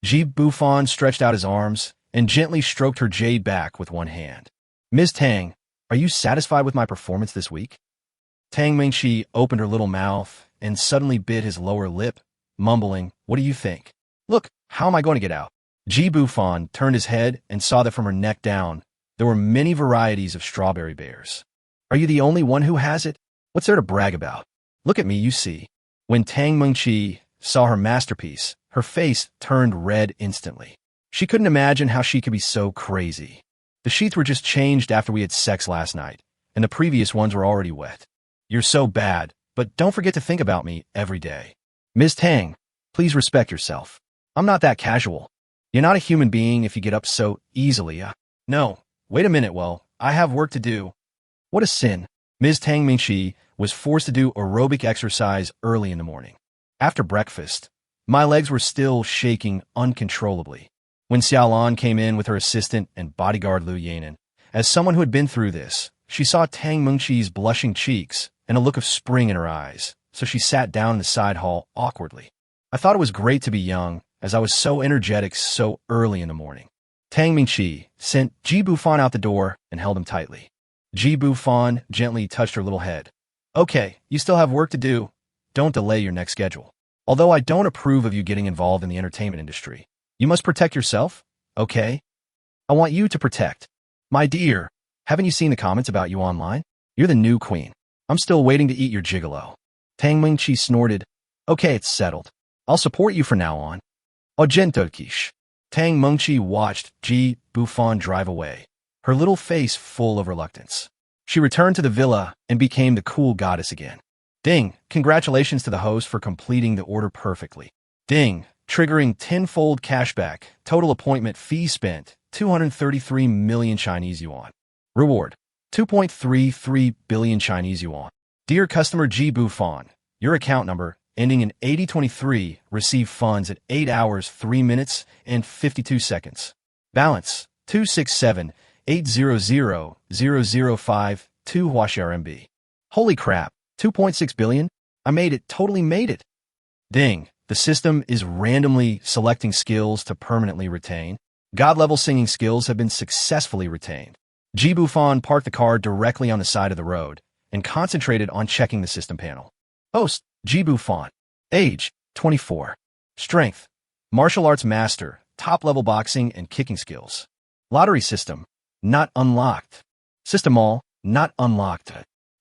Ji Bufan stretched out his arms and gently stroked her jade back with one hand. Ms. Tang, are you satisfied with my performance this week? Tang Mingxi opened her little mouth and suddenly bit his lower lip, mumbling, what do you think? Look, how am I going to get out? Ji Bufan turned his head and saw that from her neck down, there were many varieties of strawberry bears. Are you the only one who has it? What's there to brag about? Look at me, you see. When Tang Mingxi saw her masterpiece, her face turned red instantly. She couldn't imagine how she could be so crazy. The sheets were just changed after we had sex last night, and the previous ones were already wet. You're so bad, but don't forget to think about me every day. Ms. Tang, please respect yourself. I'm not that casual. You're not a human being if you get up so easily. No, wait a minute, well, I have work to do. What a sin. Ms. Tang Mingxi was forced to do aerobic exercise early in the morning. After breakfast, my legs were still shaking uncontrollably. When Xiaolan came in with her assistant and bodyguard Lu Yanan, as someone who had been through this, she saw Tang Mingxi's blushing cheeks and a look of spring in her eyes, so she sat down in the side hall awkwardly. I thought it was great to be young, as I was so energetic so early in the morning. Tang Mingxi sent Ji Bufan out the door and held him tightly. Ji Bufan gently touched her little head. Okay, you still have work to do. Don't delay your next schedule. Although I don't approve of you getting involved in the entertainment industry, you must protect yourself, okay? I want you to protect. My dear, haven't you seen the comments about you online? You're the new queen. I'm still waiting to eat your gigolo. Tang Mingxi snorted. Okay, it's settled. I'll support you from now on. Ojentokish. Tang Mingxi watched Ji Bufan drive away, her little face full of reluctance. She returned to the villa and became the cool goddess again. Ding, congratulations to the host for completing the order perfectly. Ding, triggering tenfold cashback, total appointment fee spent, 233 million Chinese yuan. Reward, 2.33 billion Chinese yuan. Dear customer Ji Bufan, your account number, ending in 8023, received funds at 8 hours, 3 minutes, and 52 seconds. Balance, 267,800,005, 2 Huaxi RMB. Holy crap, 2.6 billion? I made it, totally made it. Ding, the system is randomly selecting skills to permanently retain. God-level singing skills have been successfully retained. Ji Bufan parked the car directly on the side of the road and concentrated on checking the system panel. Host, Ji Bufan. Age, 24. Strength, martial arts master, top-level boxing and kicking skills. Lottery system, not unlocked. System all, not unlocked.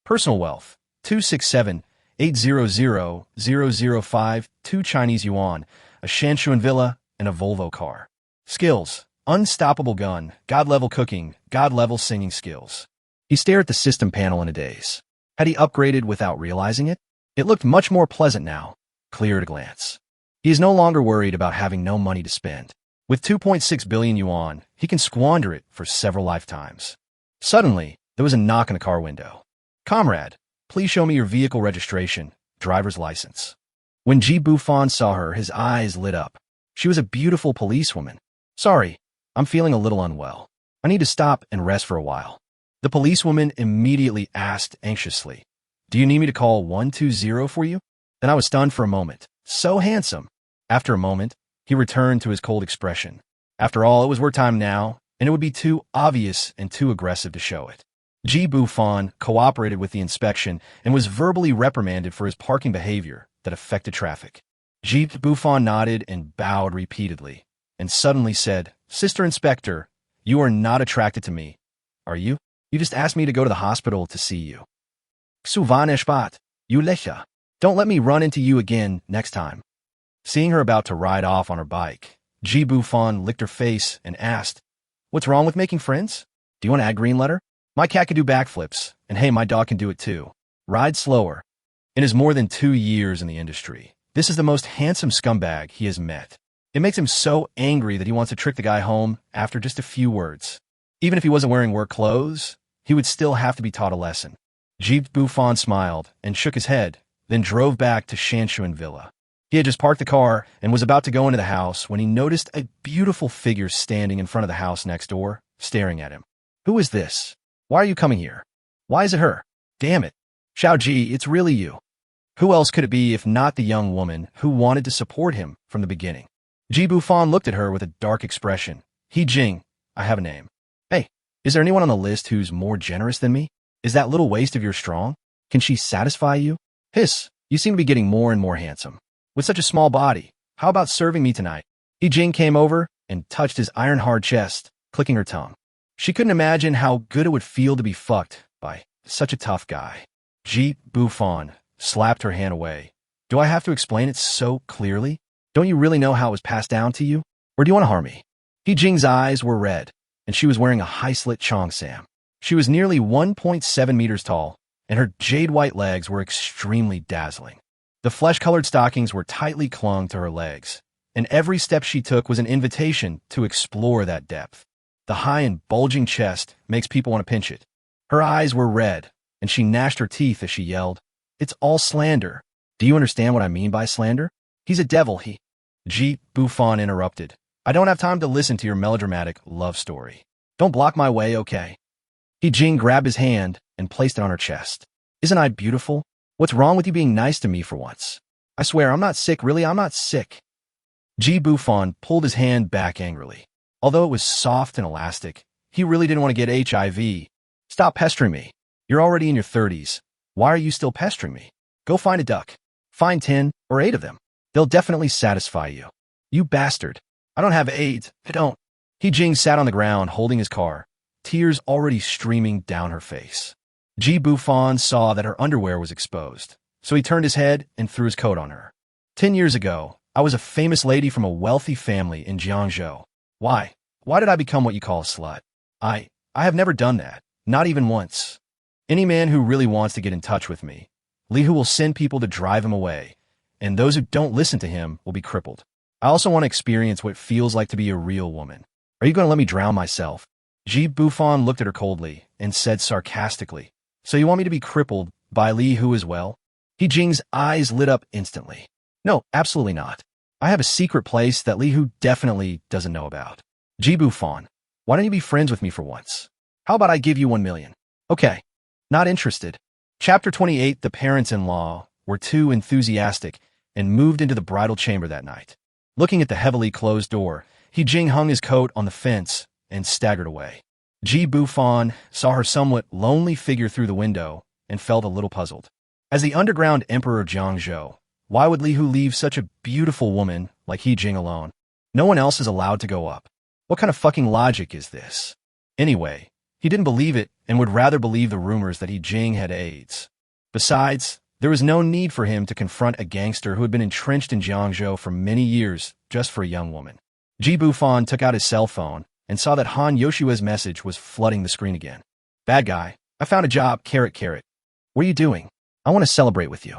Personal wealth, 267,800,005, 2 Chinese yuan, a Shanshuan villa, and a Volvo car. Skills, unstoppable gun, God-level cooking, God-level singing skills. He stared at the system panel in a daze. Had he upgraded without realizing it? It looked much more pleasant now, clear at a glance. He is no longer worried about having no money to spend. With 2.6 billion yuan, he can squander it for several lifetimes. Suddenly, there was a knock on the car window. Comrade, please show me your vehicle registration, driver's license. When Ji Bufan saw her, his eyes lit up. She was a beautiful policewoman. Sorry, I'm feeling a little unwell. I need to stop and rest for a while. The policewoman immediately asked anxiously, do you need me to call 120 for you? Then I was stunned for a moment. So handsome. After a moment, he returned to his cold expression. After all, it was work time now, and it would be too obvious and too aggressive to show it. Ji Bufan cooperated with the inspection and was verbally reprimanded for his parking behavior that affected traffic. Ji Bufan nodded and bowed repeatedly, and suddenly said, Sister Inspector, you are not attracted to me, are you? You just asked me to go to the hospital to see you. Suvaneshpat, you lecha. Don't let me run into you again next time. Seeing her about to ride off on her bike, Ji Bufan licked her face and asked, what's wrong with making friends? Do you want to add green letter? My cat can do backflips, and hey, my dog can do it too. Ride slower. In his more than 2 years in the industry, this is the most handsome scumbag he has met. It makes him so angry that he wants to trick the guy home after just a few words. Even if he wasn't wearing work clothes, he would still have to be taught a lesson. Ji Bufan smiled and shook his head, then drove back to Shanshuan Villa. He had just parked the car and was about to go into the house when he noticed a beautiful figure standing in front of the house next door, staring at him. Who is this? Why are you coming here? Why is it her? Damn it. Xiao Ji, it's really you. Who else could it be if not the young woman who wanted to support him from the beginning? Ji Bufan looked at her with a dark expression. He Jing, I have a name. Hey, is there anyone on the list who's more generous than me? Is that little waist of yours strong? Can she satisfy you? Hiss, you seem to be getting more and more handsome. With such a small body, how about serving me tonight? He Jing came over and touched his iron-hard chest, clicking her tongue. She couldn't imagine how good it would feel to be fucked by such a tough guy. Ji Bufan slapped her hand away. Do I have to explain it so clearly? Don't you really know how it was passed down to you? Or do you want to harm me? He Jing's eyes were red, and she was wearing a high-slit cheongsam. She was nearly 1.7 meters tall, and her jade-white legs were extremely dazzling. The flesh-colored stockings were tightly clung to her legs, and every step she took was an invitation to explore that depth. The high and bulging chest makes people want to pinch it. Her eyes were red, and she gnashed her teeth as she yelled, "It's all slander. Do you understand what I mean by slander? He's a devil, he..." Ji Bufan interrupted. I don't have time to listen to your melodramatic love story. Don't block my way, okay? He Jing grabbed his hand and placed it on her chest. Isn't I beautiful? What's wrong with you being nice to me for once? I swear, I'm not sick, really, I'm not sick. Ji Bufan pulled his hand back angrily. Although it was soft and elastic, he really didn't want to get HIV. Stop pestering me. You're already in your 30s. Why are you still pestering me? Go find a duck. Find 10 or 8 of them. They'll definitely satisfy you. You bastard. I don't have AIDS. I don't. He Jing sat on the ground holding his car, tears already streaming down her face. Ji Bufan saw that her underwear was exposed, so he turned his head and threw his coat on her. 10 years ago, I was a famous lady from a wealthy family in Jiangzhou. Why? Why did I become what you call a slut? I have never done that. Not even once. Any man who really wants to get in touch with me, Li Hu will send people to drive him away, and those who don't listen to him will be crippled. I also want to experience what it feels like to be a real woman. Are you going to let me drown myself? Ji Bufan looked at her coldly and said sarcastically, So you want me to be crippled by Li Hu as well? He Jing's eyes lit up instantly. No, absolutely not. I have a secret place that Li Hu definitely doesn't know about. Ji Bufan, why don't you be friends with me for once? How about I give you 1 million? Okay. Not interested. Chapter 28. The parents-in-law were too enthusiastic and moved into the bridal chamber that night. Looking at the heavily closed door, He Jing hung his coat on the fence and staggered away. Ji Bufan saw her somewhat lonely figure through the window and felt a little puzzled. As the underground emperor of Jiangzhou, why would Li Hu leave such a beautiful woman like He Jing alone? No one else is allowed to go up. What kind of fucking logic is this? Anyway, he didn't believe it and would rather believe the rumors that He Jing had AIDS. Besides, there was no need for him to confront a gangster who had been entrenched in Jiangzhou for many years just for a young woman. Ji Bufan took out his cell phone and saw that Han Yoshua's message was flooding the screen again. Bad guy, I found a job, .. What are you doing? I want to celebrate with you.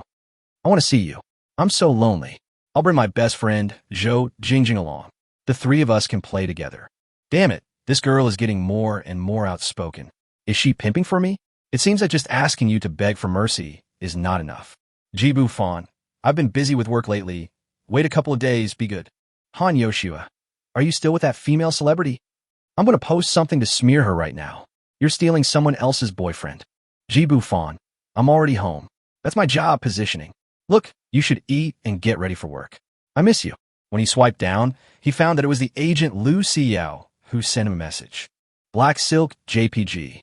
I want to see you. I'm so lonely. I'll bring my best friend, Zhou Jingjing, along. The 3 of us can play together. Damn it, this girl is getting more and more outspoken. Is she pimping for me? It seems that just asking you to beg for mercy is not enough. Ji Bufan, I've been busy with work lately. Wait a couple of days, be good. Han Yoshua, are you still with that female celebrity? I'm going to post something to smear her right now. You're stealing someone else's boyfriend. Ji Bufan, I'm already home. That's my job positioning. Look, you should eat and get ready for work. I miss you. When he swiped down, he found that it was the agent Lu Xiao who sent him a message. Black Silk JPG.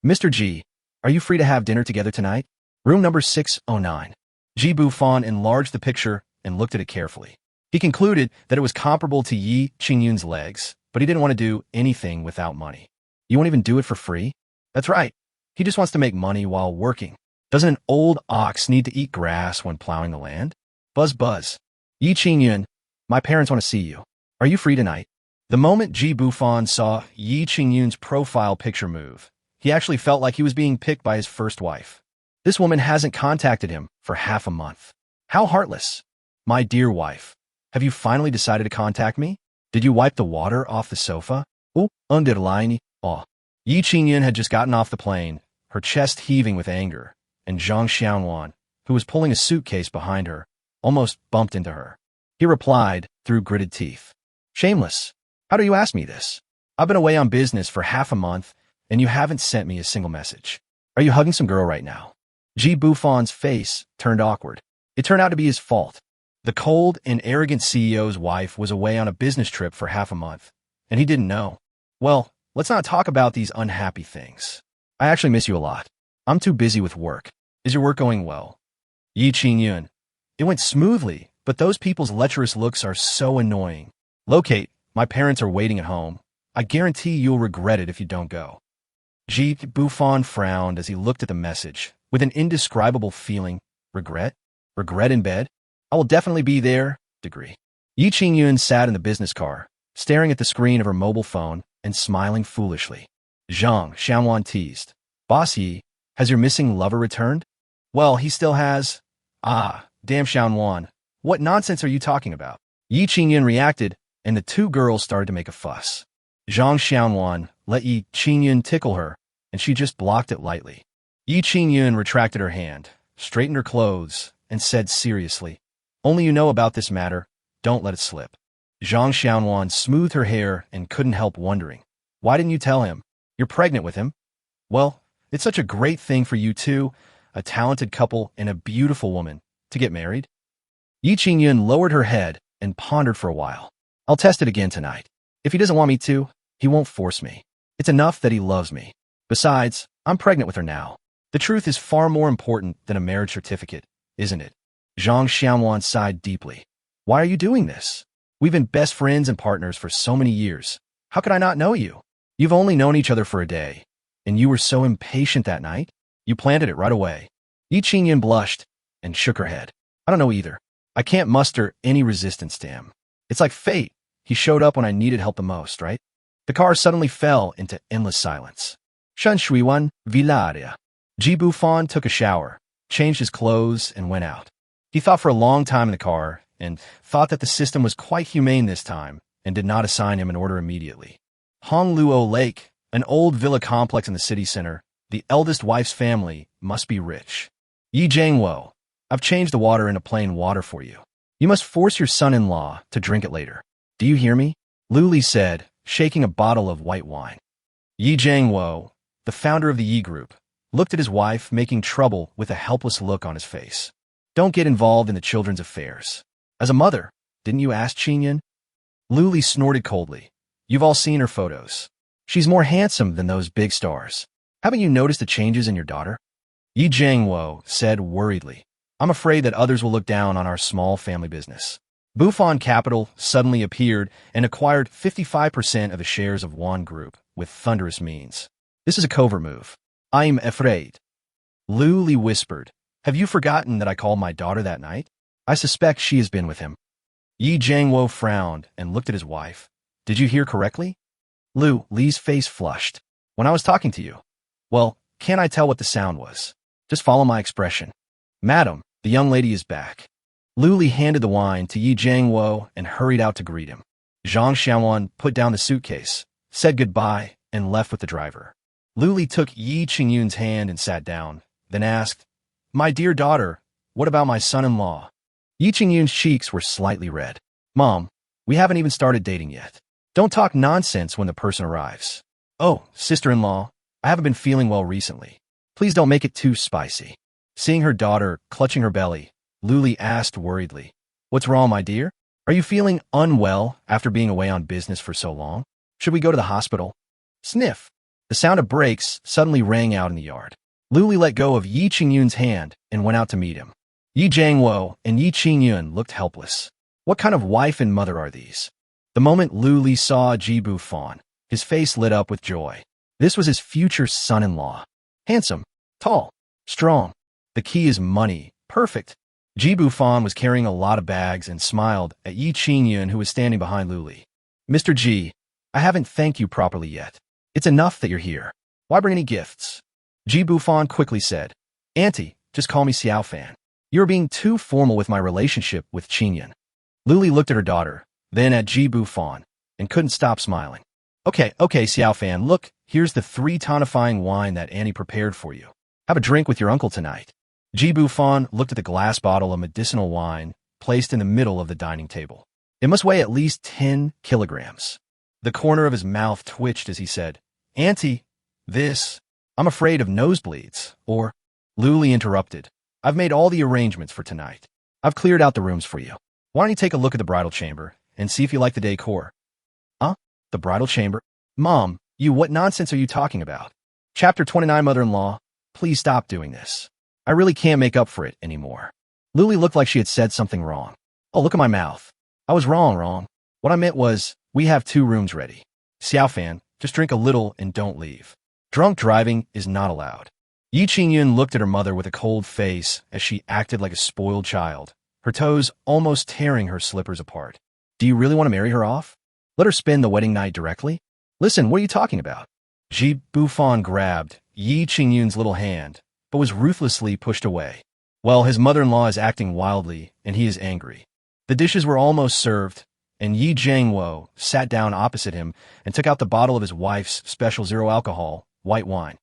Mr. G, are you free to have dinner together tonight? Room number 609. Ji Bufan enlarged the picture and looked at it carefully. He concluded that it was comparable to Yi Qingyun's legs, but he didn't want to do anything without money. You won't even do it for free? That's right. He just wants to make money while working. Doesn't an old ox need to eat grass when plowing the land? Buzz buzz. Yi Qingyun, my parents want to see you. Are you free tonight? The moment Ji Bufan saw Yi Qingyun's profile picture move, he actually felt like he was being picked by his first wife. This woman hasn't contacted him for half a month. How heartless. My dear wife, have you finally decided to contact me? Did you wipe the water off the sofa? Oh, underline. Oh. Yi Qingyun had just gotten off the plane, her chest heaving with anger, and Zhang Xiaowan, who was pulling a suitcase behind her, almost bumped into her. He replied through gritted teeth. Shameless. How do you ask me this? I've been away on business for half a month, and you haven't sent me a single message. Are you hugging some girl right now? Ji Bufan's face turned awkward. It turned out to be his fault. The cold and arrogant CEO's wife was away on a business trip for half a month, and he didn't know. Well, let's not talk about these unhappy things. I actually miss you a lot. I'm too busy with work. Is your work going well? Yi Qingyun. It went smoothly, but those people's lecherous looks are so annoying. Locate, my parents are waiting at home. I guarantee you'll regret it if you don't go. Ji Bufan frowned as he looked at the message, with an indescribable feeling. Regret? Regret in bed? I will definitely be there. Degree. Yi Qingyun sat in the business car, staring at the screen of her mobile phone and smiling foolishly. Zhang Xiaowan teased. Boss Yi, has your missing lover returned? Well, he still has. Ah, damn Xiaowan. What nonsense are you talking about? Yi Qingyun reacted, and the two girls started to make a fuss. Zhang Xiaowan let Yi Qingyun tickle her, and she just blocked it lightly. Yi Qingyun retracted her hand, straightened her clothes, and said seriously, Only you know about this matter, don't let it slip. Zhang Xiaowan smoothed her hair and couldn't help wondering. Why didn't you tell him? You're pregnant with him. Well, it's such a great thing for you two, a talented couple and a beautiful woman, to get married. Yi Qingyun lowered her head and pondered for a while. I'll test it again tonight. If he doesn't want me to, he won't force me. It's enough that he loves me. Besides, I'm pregnant with her now. The truth is far more important than a marriage certificate, isn't it? Zhang Xiaowan sighed deeply. Why are you doing this? We've been best friends and partners for so many years. How could I not know you? You've only known each other for a day, and you were so impatient that night. You planted it right away. Yi Qingyun blushed and shook her head. I don't know either. I can't muster any resistance to him. It's like fate. He showed up when I needed help the most, right? The car suddenly fell into endless silence. Shen Shuiwan, Villaria. Ji Bufan took a shower, changed his clothes, and went out. He thought for a long time in the car, and thought that the system was quite humane this time, and did not assign him an order immediately. Hongluo Lake, an old villa complex in the city center, the eldest wife's family must be rich. Yi Jiangwo, I've changed the water into plain water for you. You must force your son-in-law to drink it later. Do you hear me? Lu Li said, shaking a bottle of white wine. Yi Jiangwo, the founder of the Yi Group, looked at his wife, making trouble with a helpless look on his face. Don't get involved in the children's affairs. As a mother, didn't you ask Qingyun? Lu Li snorted coldly. You've all seen her photos. She's more handsome than those big stars. Haven't you noticed the changes in your daughter? Yi Jiangwo said worriedly. I'm afraid that others will look down on our small family business. Bufan Capital suddenly appeared and acquired 55% of the shares of Wan Group with thunderous means. This is a covert move. I'm afraid. Lu Li whispered. Have you forgotten that I called my daughter that night? I suspect she has been with him. Yi Jiangwo frowned and looked at his wife. Did you hear correctly? Lu Li's face flushed. When I was talking to you. Well, can't I tell what the sound was? Just follow my expression. Madam, the young lady is back. Lu Li handed the wine to Yi Jiangwo and hurried out to greet him. Zhang Xiaowan put down the suitcase, said goodbye, and left with the driver. Lu Li took Yi Qingyun's hand and sat down, then asked, My dear daughter, what about my son-in-law? Yi Qingyun's cheeks were slightly red. Mom, we haven't even started dating yet. Don't talk nonsense when the person arrives. Oh, sister-in-law, I haven't been feeling well recently. Please don't make it too spicy. Seeing her daughter clutching her belly, Lu Li asked worriedly, What's wrong, my dear? Are you feeling unwell after being away on business for so long? Should we go to the hospital? Sniff. The sound of brakes suddenly rang out in the yard. Lu Li let go of Yi Qingyun's hand and went out to meet him. Yi Jiangwo and Yi Qingyun looked helpless. What kind of wife and mother are these? The moment Lu Li saw Ji Bufan, his face lit up with joy. This was his future son-in-law. Handsome, tall, strong. The key is money. Perfect. Ji Bufan was carrying a lot of bags and smiled at Yi Qingyun, who was standing behind Lu Li. Mr. Ji, I haven't thanked you properly yet. It's enough that you're here. Why bring any gifts? Ji Bufan quickly said. Auntie, just call me Xiao Fan. You're being too formal with my relationship with Qingyun. Luli looked at her daughter, then at Ji Bufan, and couldn't stop smiling. Okay, Xiao Fan, look, here's the 3 tonifying wine that Annie prepared for you. Have a drink with your uncle tonight. Ji Bufan looked at the glass bottle of medicinal wine placed in the middle of the dining table. It must weigh at least 10 kilograms. The corner of his mouth twitched as he said, Auntie, I'm afraid of nosebleeds, or... Luli interrupted. I've made all the arrangements for tonight. I've cleared out the rooms for you. Why don't you take a look at the bridal chamber and see if you like the decor? Huh? The bridal chamber? Mom, what nonsense are you talking about? Chapter 29, Mother-in-law, please stop doing this. I really can't make up for it anymore. Luli looked like she had said something wrong. Oh, look at my mouth. I was wrong. What I meant was, we have 2 rooms ready. Xiao Fan, just drink a little and don't leave. Drunk driving is not allowed. Yi Qingyun looked at her mother with a cold face as she acted like a spoiled child, her toes almost tearing her slippers apart. Do you really want to marry her off? Let her spend the wedding night directly? Listen, what are you talking about? Ji Bufan grabbed Yi Qingyun's little hand, but was ruthlessly pushed away. Well, his mother-in-law is acting wildly, and he is angry. The dishes were almost served, and Yi Jiangwo sat down opposite him and took out the bottle of his wife's special zero-alcohol, white wine.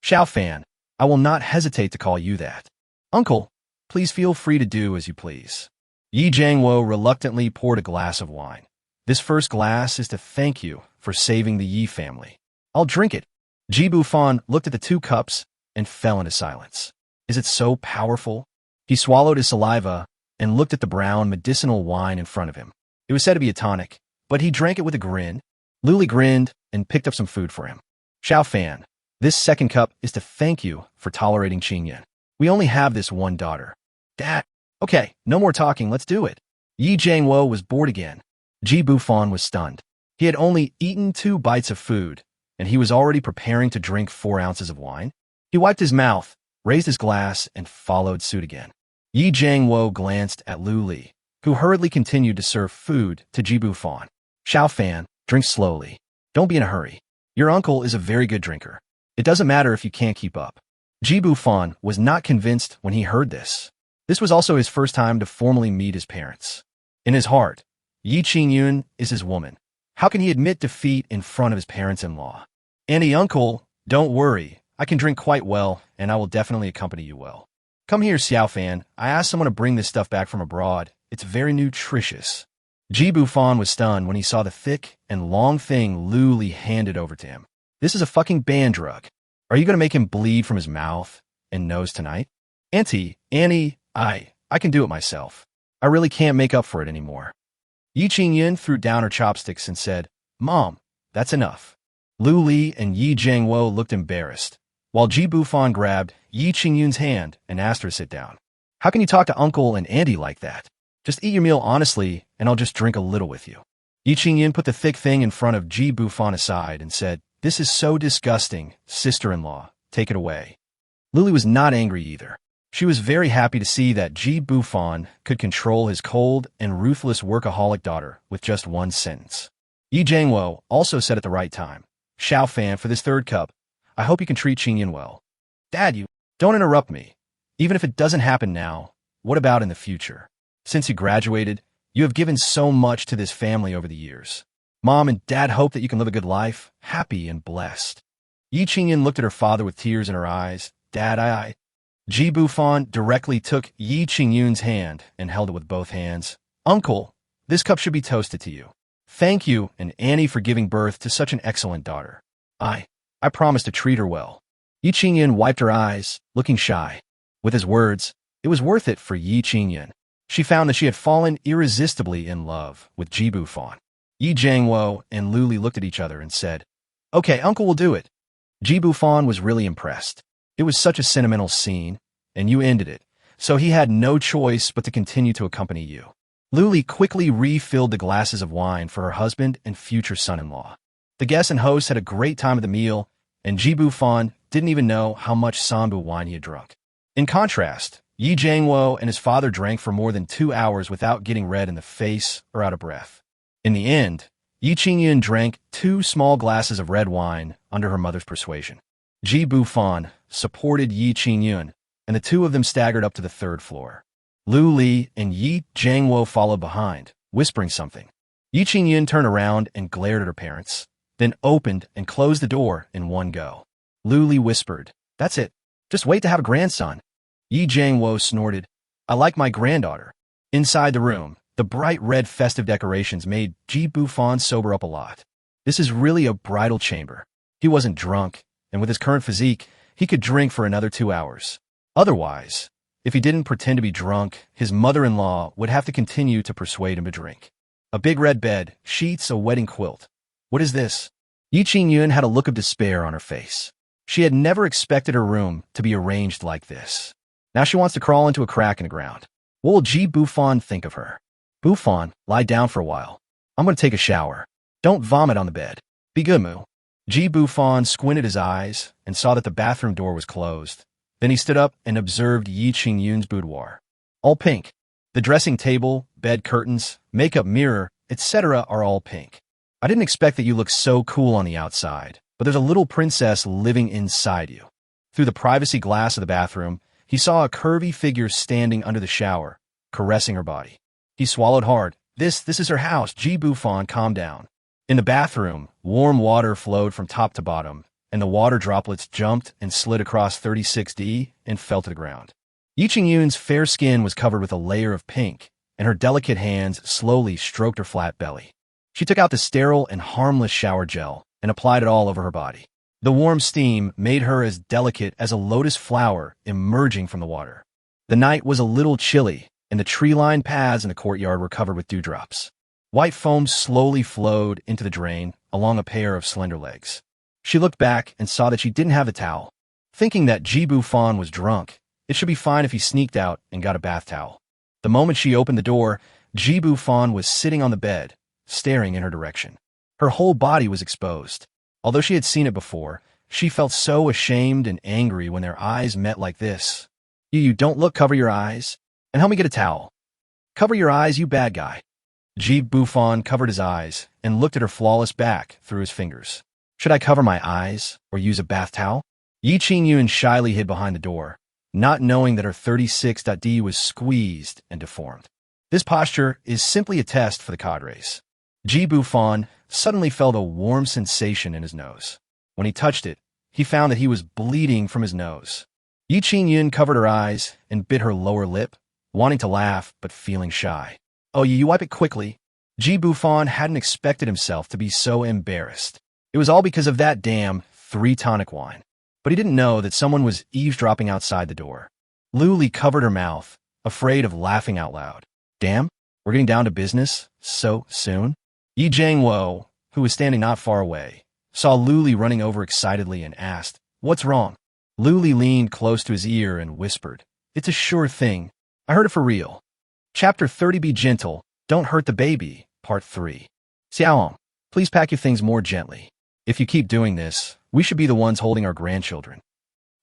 Xiao Fan, I will not hesitate to call you that. Uncle, please feel free to do as you please. Yi Jiangwo reluctantly poured a glass of wine. This first glass is to thank you for saving the Yi family. I'll drink it. Ji Bufan looked at the 2 cups and fell into silence. Is it so powerful? He swallowed his saliva and looked at the brown medicinal wine in front of him. It was said to be a tonic, but he drank it with a grin. Luli grinned and picked up some food for him. Xiao Fan, this second cup is to thank you for tolerating Qingyun. We only have this one daughter. Dad. Okay, no more talking, let's do it. Yi Jiangwo was bored again. Ji Bufan was stunned. He had only eaten 2 bites of food, and he was already preparing to drink 4 ounces of wine. He wiped his mouth, raised his glass, and followed suit again. Yi Jiangwo glanced at Luli, who hurriedly continued to serve food to Ji Bufan. Xiao Fan, drink slowly. Don't be in a hurry. Your uncle is a very good drinker. It doesn't matter if you can't keep up. Ji Bufan was not convinced when he heard this. This was also his first time to formally meet his parents. In his heart, Yi Qingyun is his woman. How can he admit defeat in front of his parents-in-law? Auntie, uncle, don't worry. I can drink quite well, and I will definitely accompany you well. Come here, Xiao Fan. I asked someone to bring this stuff back from abroad. It's very nutritious. Ji Bufan was stunned when he saw the thick and long thing Luli handed over to him. This is a fucking banned drug. Are you going to make him bleed from his mouth and nose tonight? Auntie, Annie, I can do it myself. I really can't make up for it anymore. Yi Qingyun threw down her chopsticks and said, Mom, that's enough. Luli and Yi Jiangwo looked embarrassed, while Ji Bufan grabbed Yi Qingyun's hand and asked her to sit down. How can you talk to Uncle and Auntie like that? Just eat your meal honestly, and I'll just drink a little with you. Yi Qingyun put the thick thing in front of Ji Bufan aside and said, This is so disgusting, sister-in-law. Take it away. Luli was not angry either. She was very happy to see that Ji Bufan could control his cold and ruthless workaholic daughter with just one sentence. Yi Jiangwo also said at the right time, Xiao Fan, for this 3rd cup, I hope you can treat Qingyun well. Dad, you don't interrupt me. Even if it doesn't happen now, what about in the future? Since you graduated, you have given so much to this family over the years. Mom and Dad hope that you can live a good life, happy and blessed. Yi Qingyun looked at her father with tears in her eyes. Dad, Ji Bufan directly took Yi Qingyun's hand and held it with both hands. Uncle, this cup should be toasted to you. Thank you and Annie for giving birth to such an excellent daughter. I promise to treat her well. Yi Qingyun wiped her eyes, looking shy. With his words, it was worth it for Yi Qingyun. She found that she had fallen irresistibly in love with Ji Bufan. Yi Jiangwo and Luli looked at each other and said, Okay, Uncle will do it. Ji Bufan was really impressed. It was such a sentimental scene, and you ended it, so he had no choice but to continue to accompany you. Luli quickly refilled the glasses of wine for her husband and future son-in-law. The guests and hosts had a great time at the meal, and Ji Bufan didn't even know how much Sambu wine he had drunk. In contrast, Yi Jiangwo and his father drank for more than 2 hours without getting red in the face or out of breath. In the end, Yi Qingyun drank 2 small glasses of red wine under her mother's persuasion. Ji Bufan supported Yi Qingyun, and the two of them staggered up to the third floor. Lu Li and Yi Jiangwo followed behind, whispering something. Yi Qingyun turned around and glared at her parents, then opened and closed the door in one go. Lu Li whispered, "That's it. Just wait to have a grandson." Yi Jiangwo snorted, "I like my granddaughter." Inside the room, the bright red festive decorations made Ji Bufan sober up a lot. This is really a bridal chamber. He wasn't drunk, and with his current physique, he could drink for another 2 hours. Otherwise, if he didn't pretend to be drunk, his mother-in-law would have to continue to persuade him to drink. A big red bed, sheets, a wedding quilt. What is this? Yi Qingyun had a look of despair on her face. She had never expected her room to be arranged like this. Now she wants to crawl into a crack in the ground. What will Ji Bufan think of her? Bufan, lie down for a while. I'm going to take a shower. Don't vomit on the bed. Be good, Moo. Ji Bufan squinted his eyes and saw that the bathroom door was closed. Then he stood up and observed Yi Qingyun's boudoir. All pink. The dressing table, bed curtains, makeup mirror, etc. are all pink. I didn't expect that you look so cool on the outside, but there's a little princess living inside you. Through the privacy glass of the bathroom, he saw a curvy figure standing under the shower, caressing her body. He swallowed hard. This is her house. Ji Bufan, calm down. In the bathroom, warm water flowed from top to bottom, and the water droplets jumped and slid across 36D and fell to the ground. Yi Qingyun's fair skin was covered with a layer of pink, and her delicate hands slowly stroked her flat belly. She took out the sterile and harmless shower gel and applied it all over her body. The warm steam made her as delicate as a lotus flower emerging from the water. The night was a little chilly, and the tree-lined paths in the courtyard were covered with dewdrops. White foam slowly flowed into the drain along a pair of slender legs. She looked back and saw that she didn't have a towel. Thinking that Ji Bufan was drunk, it should be fine if he sneaked out and got a bath towel. The moment she opened the door, Ji Bufan was sitting on the bed, staring in her direction. Her whole body was exposed. Although she had seen it before, she felt so ashamed and angry when their eyes met like this. You don't look, cover your eyes, and help me get a towel. Cover your eyes, you bad guy. Ji Bufan covered his eyes and looked at her flawless back through his fingers. Should I cover my eyes or use a bath towel? Yi Qingyun shyly hid behind the door, not knowing that her 36D was squeezed and deformed. This posture is simply a test for the cadres. Ji Bufan suddenly felt a warm sensation in his nose. When he touched it, he found that he was bleeding from his nose. Yi Qingyun covered her eyes and bit her lower lip, wanting to laugh but feeling shy. Oh, you wipe it quickly. Ji Bufan hadn't expected himself to be so embarrassed. It was all because of that damn 3 tonic wine. But he didn't know that someone was eavesdropping outside the door. Lu Li covered her mouth, afraid of laughing out loud. Damn, we're getting down to business so soon? Yi Jiangwo, who was standing not far away, saw Lu Li running over excitedly and asked, "What's wrong?" Lu Li leaned close to his ear and whispered, "It's a sure thing. I heard it for real." Chapter 30. Be gentle, don't hurt the baby, Part 3. Xiaoang, please pack your things more gently. If you keep doing this, we should be the ones holding our grandchildren.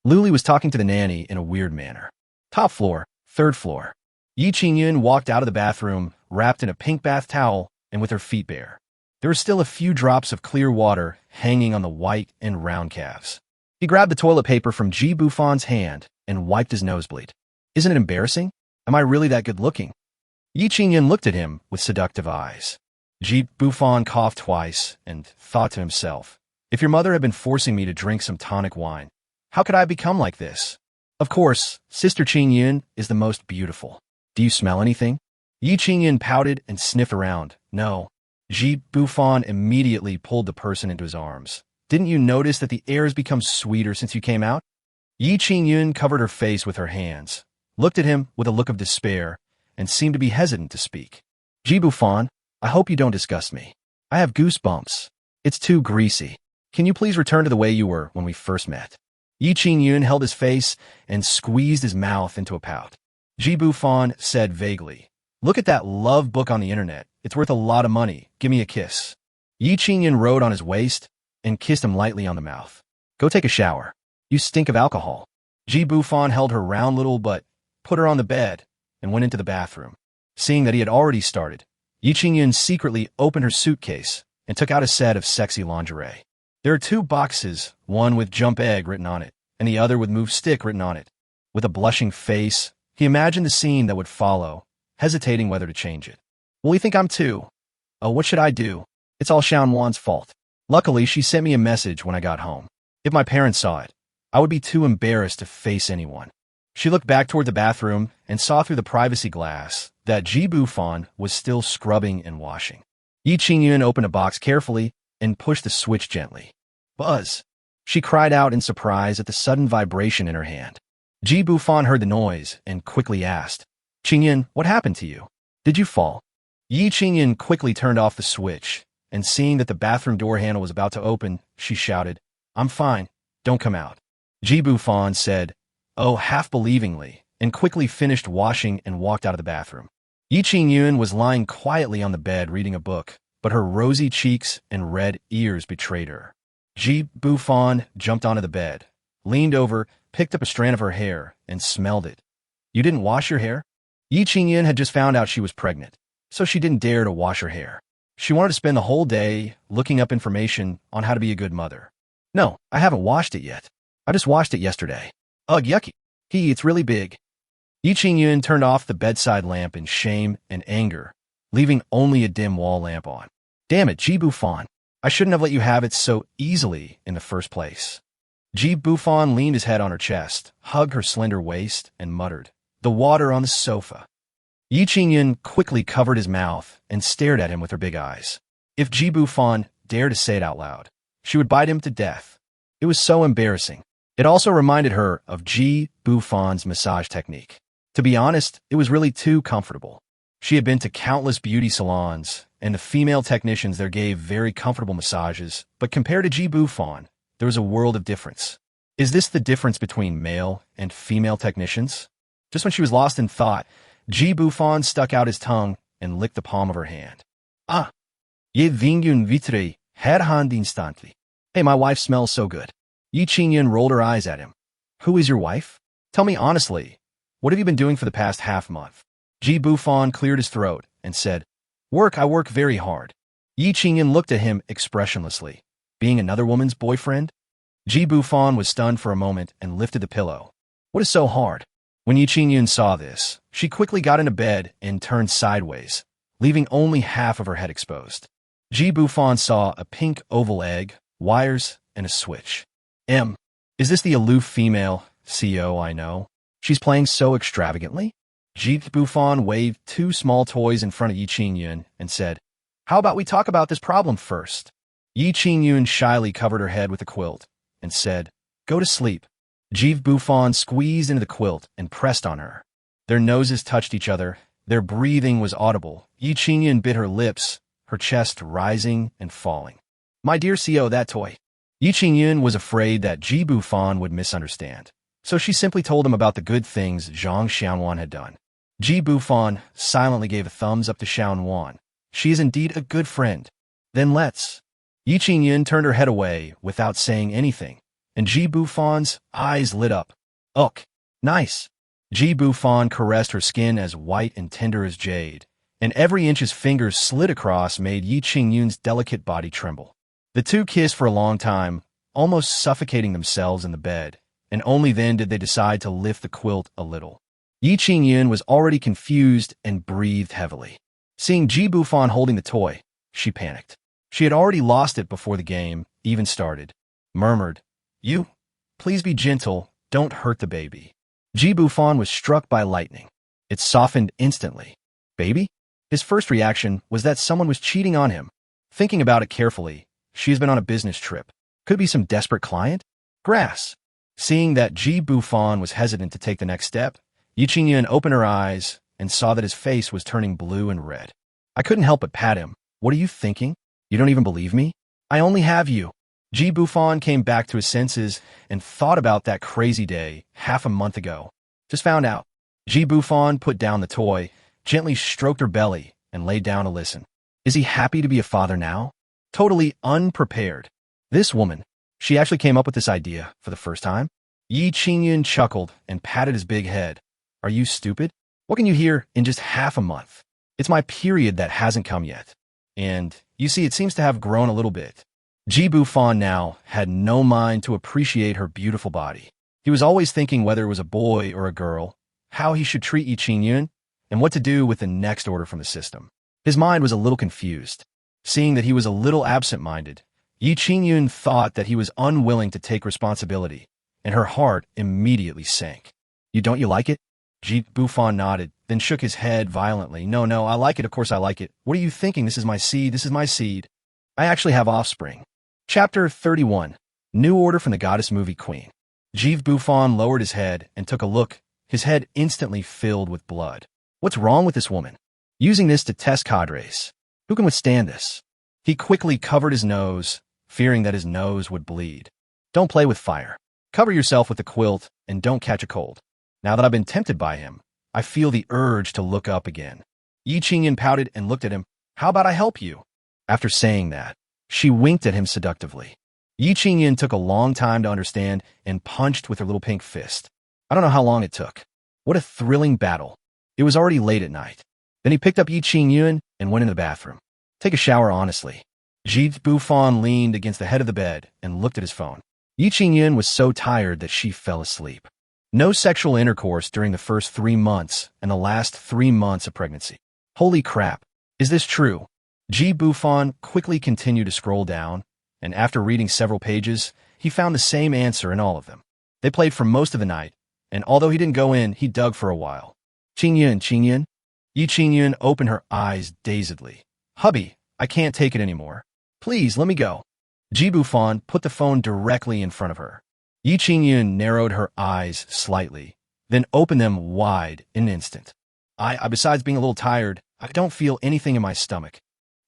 Lu Li was talking to the nanny in a weird manner. Top floor, 3rd floor. Yi Qingyun walked out of the bathroom, wrapped in a pink bath towel and with her feet bare. There were still a few drops of clear water hanging on the white and round calves. He grabbed the toilet paper from Ji Bufan's hand and wiped his nosebleed. Isn't it embarrassing? Am I really that good looking? Yi Qingyun looked at him with seductive eyes. Ji Bufan coughed twice and thought to himself, if your mother had been forcing me to drink some tonic wine, how could I become like this? Of course, Sister Qingyun is the most beautiful. Do you smell anything? Yi Qingyun pouted and sniffed around. No. Ji Bufan immediately pulled the person into his arms. Didn't you notice that the air has become sweeter since you came out? Yi Qingyun covered her face with her hands, looked at him with a look of despair, and seemed to be hesitant to speak. Ji Bufan, I hope you don't disgust me. I have goosebumps. It's too greasy. Can you please return to the way you were when we first met? Yi Qingyun held his face and squeezed his mouth into a pout. Ji Bufan said vaguely, look at that love book on the internet. It's worth a lot of money. Give me a kiss. Yi Qingyun rode on his waist and kissed him lightly on the mouth. Go take a shower. You stink of alcohol. Ji Bufan held her round little butt, put her on the bed, and went into the bathroom. Seeing that he had already started, Yi Qingyun secretly opened her suitcase and took out a set of sexy lingerie. There are 2 boxes, one with jump egg written on it, and the other with move stick written on it. With a blushing face, he imagined the scene that would follow, hesitating whether to change it. Will he think I'm too? Oh, what should I do? It's all Xiaowan's fault. Luckily, she sent me a message when I got home. If my parents saw it, I would be too embarrassed to face anyone. She looked back toward the bathroom and saw through the privacy glass that Bufan was still scrubbing and washing. Yi Qingyun opened a box carefully and pushed the switch gently. Buzz! She cried out in surprise at the sudden vibration in her hand. Bufan heard the noise and quickly asked, Qingyun, what happened to you? Did you fall? Yi Qingyun quickly turned off the switch, and seeing that the bathroom door handle was about to open, she shouted, I'm fine, don't come out. Bufan said, oh, half-believingly, and quickly finished washing and walked out of the bathroom. Yi Qingyun was lying quietly on the bed reading a book, but her rosy cheeks and red ears betrayed her. Bufan jumped onto the bed, leaned over, picked up a strand of her hair, and smelled it. You didn't wash your hair? Yi Qingyun had just found out she was pregnant, so she didn't dare to wash her hair. She wanted to spend the whole day looking up information on how to be a good mother. No, I haven't washed it yet. I just washed it yesterday. Ugh, yucky. It's really big. Yi Qingyun turned off the bedside lamp in shame and anger, leaving only a dim wall lamp on. Damn it, Bufan. I shouldn't have let you have it so easily in the first place. Bufan leaned his head on her chest, hugged her slender waist, and muttered, the water on the sofa. Yi Qingyun quickly covered his mouth and stared at him with her big eyes. If Bufan dared to say it out loud, she would bite him to death. It was so embarrassing. It also reminded her of Bufan's massage technique. To be honest, it was really too comfortable. She had been to countless beauty salons, and the female technicians there gave very comfortable massages, but compared to Bufan, there was a world of difference. Is this the difference between male and female technicians? Just when she was lost in thought, Bufan stuck out his tongue and licked the palm of her hand. Ah, ye vingyun vitre, her hand instantly. Hey, my wife smells so good. Yi Qingyun rolled her eyes at him. Who is your wife? Tell me honestly, what have you been doing for the past half-month? Bufan cleared his throat and said, I work very hard. Yi Qingyun looked at him expressionlessly. Being another woman's boyfriend? Bufan was stunned for a moment and lifted the pillow. What is so hard? When Yi Qingyun saw this, she quickly got into bed and turned sideways, leaving only half of her head exposed. Bufan saw a pink oval egg, wires, and a switch. Is this the aloof female CO I know? She's playing so extravagantly? Bufan waved two small toys in front of Yi Qingyun and said, how about we talk about this problem first? Yi Qingyun shyly covered her head with a quilt and said, go to sleep. Bufan squeezed into the quilt and pressed on her. Their noses touched each other. Their breathing was audible. Yi Qingyun bit her lips, her chest rising and falling. My dear CO, that toy. Yi Qingyun was afraid that Bufan would misunderstand, so she simply told him about the good things Zhang Xiaowan had done. Bufan silently gave a thumbs up to Xiaowan. She is indeed a good friend. Then let's. Yi Qingyun turned her head away without saying anything, and Bufan's eyes lit up. Ugh, nice. Bufan caressed her skin as white and tender as jade, and every inch his fingers slid across made Yi Qingyun's delicate body tremble. The two kissed for a long time, almost suffocating themselves in the bed, and only then did they decide to lift the quilt a little. Yi Qingyun was already confused and breathed heavily. Seeing Bufan holding the toy, she panicked. She had already lost it before the game even started. Murmured, you, please be gentle, don't hurt the baby. Bufan was struck by lightning. It softened instantly. Baby? His first reaction was that someone was cheating on him. Thinking about it carefully, she has been on a business trip. Could be some desperate client? Grass. Seeing that Bufan was hesitant to take the next step, Yi Qingyun opened her eyes and saw that his face was turning blue and red. I couldn't help but pat him. What are you thinking? You don't even believe me? I only have you. Bufan came back to his senses and thought about that crazy day half a month ago. Just found out. Bufan put down the toy, gently stroked her belly, and laid down to listen. Is he happy to be a father now? Totally unprepared. This woman, she actually came up with this idea for the first time. Yi Qingyun chuckled and patted his big head. Are you stupid? What can you hear in just half a month? It's my period that hasn't come yet. And, you see, it seems to have grown a little bit. Bufan now had no mind to appreciate her beautiful body. He was always thinking whether it was a boy or a girl, how he should treat Yi Qingyun, and what to do with the next order from the system. His mind was a little confused. Seeing that he was a little absent-minded, Yi Qingyun thought that he was unwilling to take responsibility, and her heart immediately sank. Don't you like it? Ji Bufan nodded, then shook his head violently. No, I like it, of course I like it. What are you thinking? This is my seed. I actually have offspring. Chapter 31. New Order from the Goddess Movie Queen. Ji Bufan lowered his head and took a look, his head instantly filled with blood. What's wrong with this woman? Using this to test cowardice. Who can withstand this? He quickly covered his nose, fearing that his nose would bleed. Don't play with fire. Cover yourself with a quilt and don't catch a cold. Now that I've been tempted by him, I feel the urge to look up again. Yi Qingyun pouted and looked at him. How about I help you? After saying that, she winked at him seductively. Yi Qingyun took a long time to understand and punched with her little pink fist. I don't know how long it took. What a thrilling battle. It was already late at night. Then he picked up Yi Qingyun and went in the bathroom. Take a shower honestly. Ji Bufan leaned against the head of the bed and looked at his phone. Yi Qingyun was so tired that she fell asleep. No sexual intercourse during the first 3 months and the last 3 months of pregnancy. Holy crap. Is this true? Ji Bufan quickly continued to scroll down, and after reading several pages, he found the same answer in all of them. They played for most of the night, and although he didn't go in, he dug for a while. Qingyun. Yi Qingyun opened her eyes dazedly. Hubby, I can't take it anymore. Please, let me go. Ji Bufan put the phone directly in front of her. Yi Qingyun narrowed her eyes slightly, then opened them wide in an instant. Besides being a little tired, I don't feel anything in my stomach.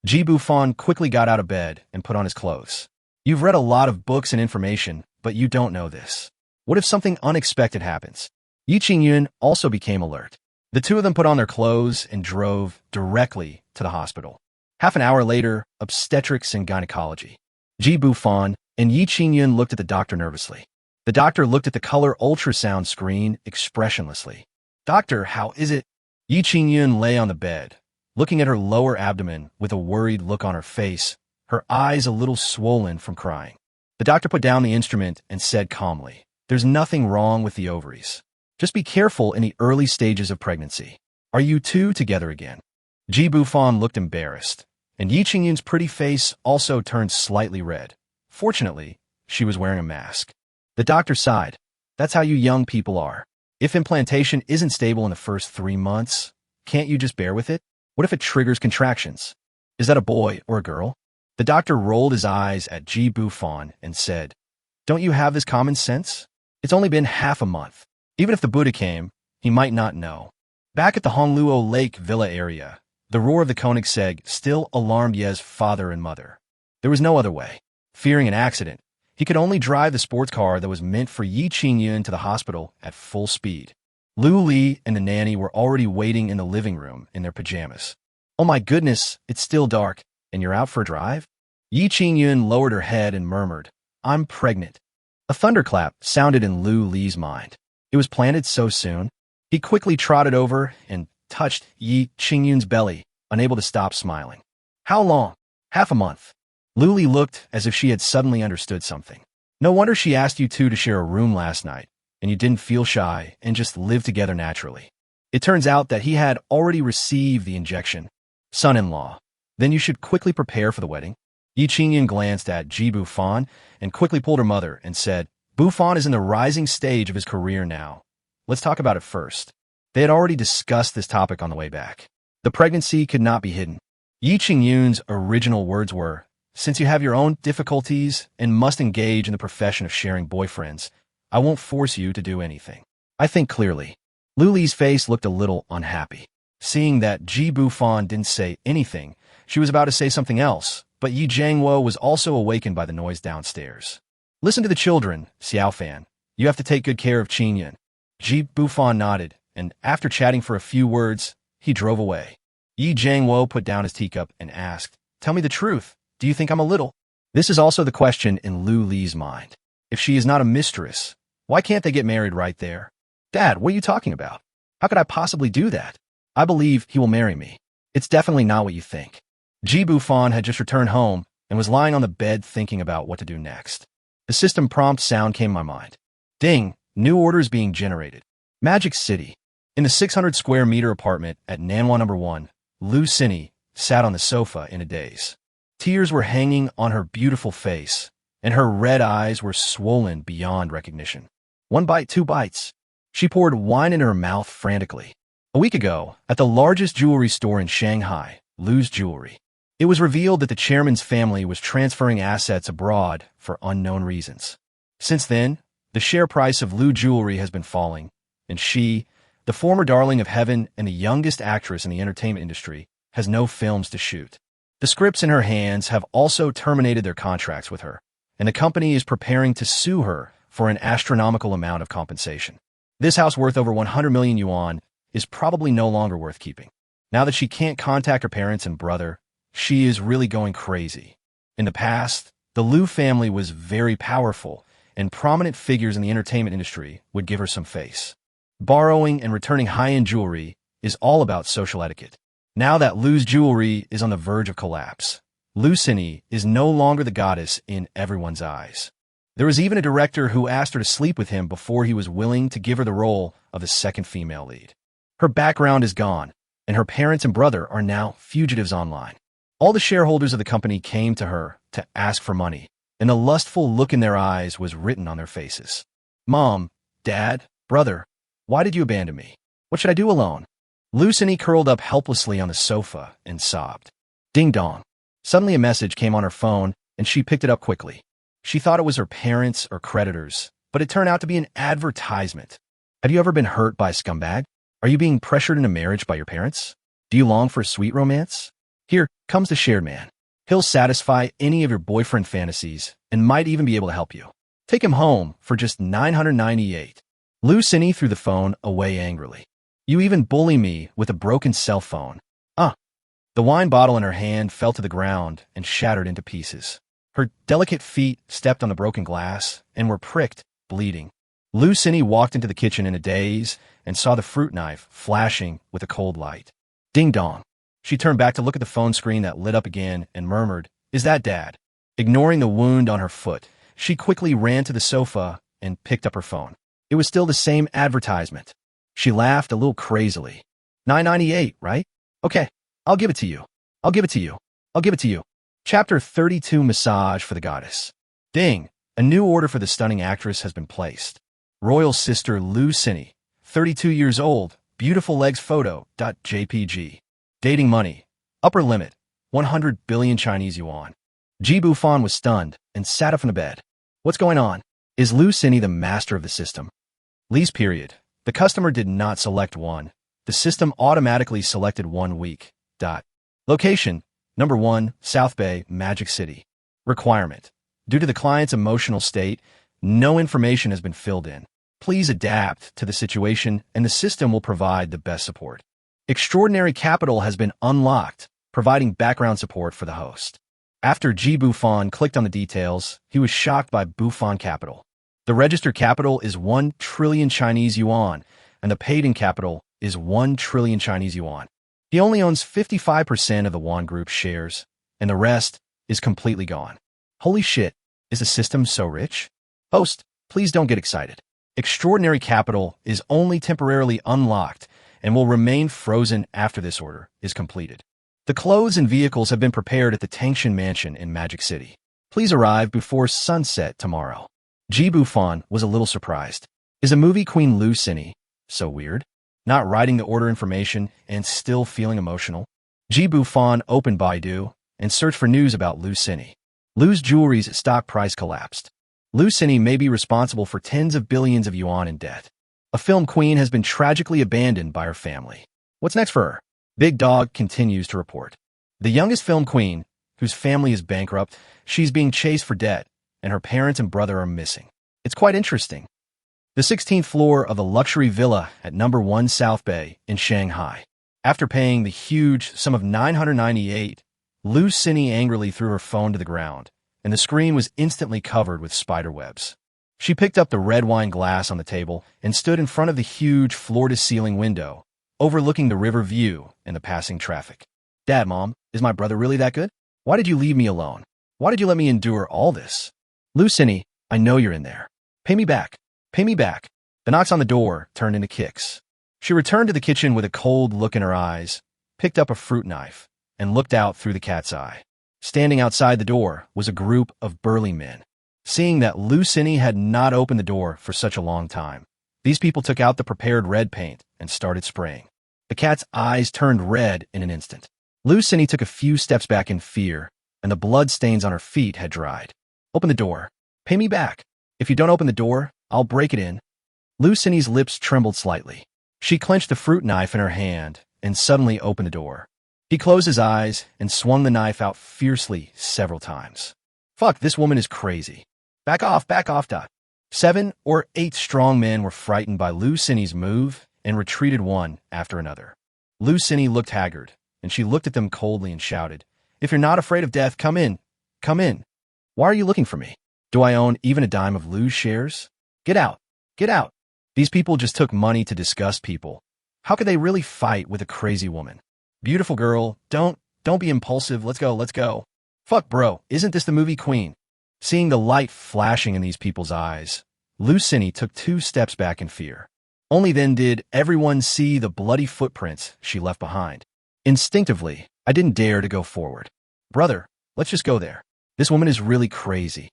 Ji Bufan quickly got out of bed and put on his clothes. You've read a lot of books and information, but you don't know this. What if something unexpected happens? Yi Qingyun also became alert. The two of them put on their clothes and drove directly to the hospital. Half an hour later, obstetrics and gynecology. Ji Bufan and Yi Qingyun looked at the doctor nervously. The doctor looked at the color ultrasound screen expressionlessly. Doctor, how is it? Yi Qingyun lay on the bed, looking at her lower abdomen with a worried look on her face, her eyes a little swollen from crying. The doctor put down the instrument and said calmly, There's nothing wrong with the ovaries. Just be careful in the early stages of pregnancy. Are you two together again? Ji Bufan looked embarrassed, and Yi Qingyun's pretty face also turned slightly red. Fortunately, she was wearing a mask. The doctor sighed. That's how you young people are. If implantation isn't stable in the first 3 months, can't you just bear with it? What if it triggers contractions? Is that a boy or a girl? The doctor rolled his eyes at Ji Bufan and said, Don't you have this common sense? It's only been half a month. Even if the Buddha came, he might not know. Back at the Hongluo Lake Villa area, the roar of the Koenigsegg still alarmed Ye's father and mother. There was no other way. Fearing an accident, he could only drive the sports car that was meant for Yi Qingyun to the hospital at full speed. Lu Li and the nanny were already waiting in the living room in their pajamas. Oh my goodness, it's still dark, and you're out for a drive? Yi Qingyun lowered her head and murmured, I'm pregnant. A thunderclap sounded in Lu Li's mind. It was planted so soon. He quickly trotted over and touched Yi Qingyun's belly, unable to stop smiling. How long? Half a month. Lu Li looked as if she had suddenly understood something. No wonder she asked you two to share a room last night, and you didn't feel shy and just lived together naturally. It turns out that he had already received the injection. Son-in-law. Then you should quickly prepare for the wedding. Yi Qingyun glanced at Ji Bufan and quickly pulled her mother and said, Bufan is in the rising stage of his career now. Let's talk about it first. They had already discussed this topic on the way back. The pregnancy could not be hidden. Yi Qingyun's original words were, Since you have your own difficulties and must engage in the profession of sharing boyfriends, I won't force you to do anything. I think clearly. Lu Li's face looked a little unhappy. Seeing that Ji Bufan didn't say anything, she was about to say something else, but Yi Jiangwo was also awakened by the noise downstairs. Listen to the children, Xiaofan. You have to take good care of Qingyun. Ji Bufan nodded, and after chatting for a few words, he drove away. Yi Jiangwo put down his teacup and asked, Tell me the truth. Do you think I'm a little? This is also the question in Lu Li's mind. If she is not a mistress, why can't they get married right there? Dad, what are you talking about? How could I possibly do that? I believe he will marry me. It's definitely not what you think. Ji Bufan had just returned home and was lying on the bed thinking about what to do next. The system prompt sound came to my mind. Ding, New orders being generated. Magic City. In the 600-square-meter apartment at Nanhwa No. 1, Lu Cini sat on the sofa in a daze. Tears were hanging on her beautiful face, and her red eyes were swollen beyond recognition. 1 bite, 2 bites. She poured wine in her mouth frantically. A week ago, at the largest jewelry store in Shanghai, Lu's Jewelry, it was revealed that the chairman's family was transferring assets abroad for unknown reasons. Since then, the share price of Lu Jewelry has been falling, and she, the former darling of heaven and the youngest actress in the entertainment industry, has no films to shoot. The scripts in her hands have also terminated their contracts with her, and the company is preparing to sue her for an astronomical amount of compensation. This house worth over 100 million yuan is probably no longer worth keeping. Now that she can't contact her parents and brother, she is really going crazy. In the past, the Lu family was very powerful, and prominent figures in the entertainment industry would give her some face. Borrowing and returning high-end jewelry is all about social etiquette. Now that Lu's Jewelry is on the verge of collapse, Lu Cini is no longer the goddess in everyone's eyes. There was even a director who asked her to sleep with him before he was willing to give her the role of the second female lead. Her background is gone, and her parents and brother are now fugitives online. All the shareholders of the company came to her to ask for money, and the lustful look in their eyes was written on their faces. Mom, Dad, brother, why did you abandon me? What should I do alone? Lu Cini curled up helplessly on the sofa and sobbed. Ding dong. Suddenly a message came on her phone, and she picked it up quickly. She thought it was her parents or creditors, but it turned out to be an advertisement. Have you ever been hurt by a scumbag? Are you being pressured into marriage by your parents? Do you long for a sweet romance? Here comes the shared man. He'll satisfy any of your boyfriend fantasies and might even be able to help you. Take him home for just 998. Lu Cini threw the phone away angrily. You even bully me with a broken cell phone. The wine bottle in her hand fell to the ground and shattered into pieces. Her delicate feet stepped on the broken glass and were pricked, bleeding. Lu Cini walked into the kitchen in a daze and saw the fruit knife flashing with a cold light. Ding dong. She turned back to look at the phone screen that lit up again and murmured, Is that Dad? Ignoring the wound on her foot, she quickly ran to the sofa and picked up her phone. It was still the same advertisement. She laughed a little crazily. 998, right? Okay, I'll give it to you. I'll give it to you. I'll give it to you. Chapter 32, Massage for the Goddess. Ding! A new order for the stunning actress has been placed. Royal sister Lu Cini, 32 years old, beautiful legs photo.jpg. Dating money. Upper limit, 100 billion Chinese yuan. Bufan was stunned and sat up from the bed. What's going on? Is Lu Cini the master of the system? Lease period. The customer did not select one. The system automatically selected 1 week. Location. Number 1, South Bay, Magic City. Requirement. Due to the client's emotional state, no information has been filled in. Please adapt to the situation and the system will provide the best support. Extraordinary capital has been unlocked, providing background support for the host. After Bufan clicked on the details, he was shocked by Bufan capital. The registered capital is 1 trillion Chinese yuan, and the paid-in capital is 1 trillion Chinese yuan. He only owns 55% of the Wan Group's shares, and the rest is completely gone. Holy shit, is the system so rich? Host, please don't get excited. Extraordinary capital is only temporarily unlocked and will remain frozen after this order is completed. The clothes and vehicles have been prepared at the Tangshan Mansion in Magic City. Please arrive before sunset tomorrow. Bufan was a little surprised. Is a movie queen Lu Cini so weird? Not writing the order information and still feeling emotional? Bufan opened Baidu and searched for news about Lu Cini. Lu's Jewelry's stock price collapsed. Lu Cini may be responsible for tens of billions of yuan in debt. A film queen has been tragically abandoned by her family. What's next for her? Big Dog continues to report. The youngest film queen, whose family is bankrupt, she's being chased for debt, and her parents and brother are missing. It's quite interesting. The 16th floor of the luxury villa at number 1 South Bay in Shanghai. After paying the huge sum of 998, Lu Cini angrily threw her phone to the ground, and the screen was instantly covered with spider webs. She picked up the red wine glass on the table and stood in front of the huge floor-to-ceiling window, overlooking the river view and the passing traffic. Dad, Mom, is my brother really that good? Why did you leave me alone? Why did you let me endure all this? Lu Cini, I know you're in there. Pay me back. Pay me back. The knocks on the door turned into kicks. She returned to the kitchen with a cold look in her eyes, picked up a fruit knife, and looked out through the cat's eye. Standing outside the door was a group of burly men. Seeing that Lucinny had not opened the door for such a long time, these people took out the prepared red paint and started spraying. The cat's eyes turned red in an instant. Lucinny took a few steps back in fear, and the blood stains on her feet had dried. Open the door. Pay me back. If you don't open the door, I'll break it in. Lucinny's lips trembled slightly. She clenched the fruit knife in her hand and suddenly opened the door. He closed his eyes and swung the knife out fiercely several times. Fuck, this woman is crazy. Back off, Dot. 7 or 8 strong men were frightened by Lucinny's move and retreated one after another. Lucinny looked haggard, and she looked at them coldly and shouted, "If you're not afraid of death, come in. Come in. Why are you looking for me? Do I own even a dime of Lu's shares? Get out. Get out." These people just took money to disgust people. How could they really fight with a crazy woman? Beautiful girl, don't be impulsive. Let's go. Fuck, bro, isn't this the movie Queen? Seeing the light flashing in these people's eyes, Lucinny took 2 steps back in fear. Only then did everyone see the bloody footprints she left behind. Instinctively, I didn't dare to go forward. Brother, let's just go there. This woman is really crazy.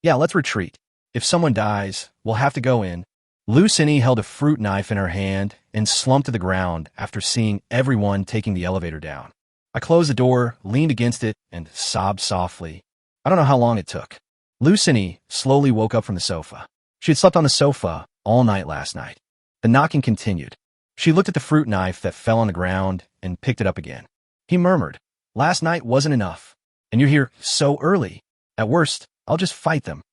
Yeah, let's retreat. If someone dies, we'll have to go in. Lucinny held a fruit knife in her hand and slumped to the ground after seeing everyone taking the elevator down. I closed the door, leaned against it, and sobbed softly. I don't know how long it took. Lucinny slowly woke up from the sofa. She had slept on the sofa all night last night. The knocking continued. She looked at the fruit knife that fell on the ground and picked it up again. He murmured, "Last night wasn't enough, and you're here so early. At worst, I'll just fight them."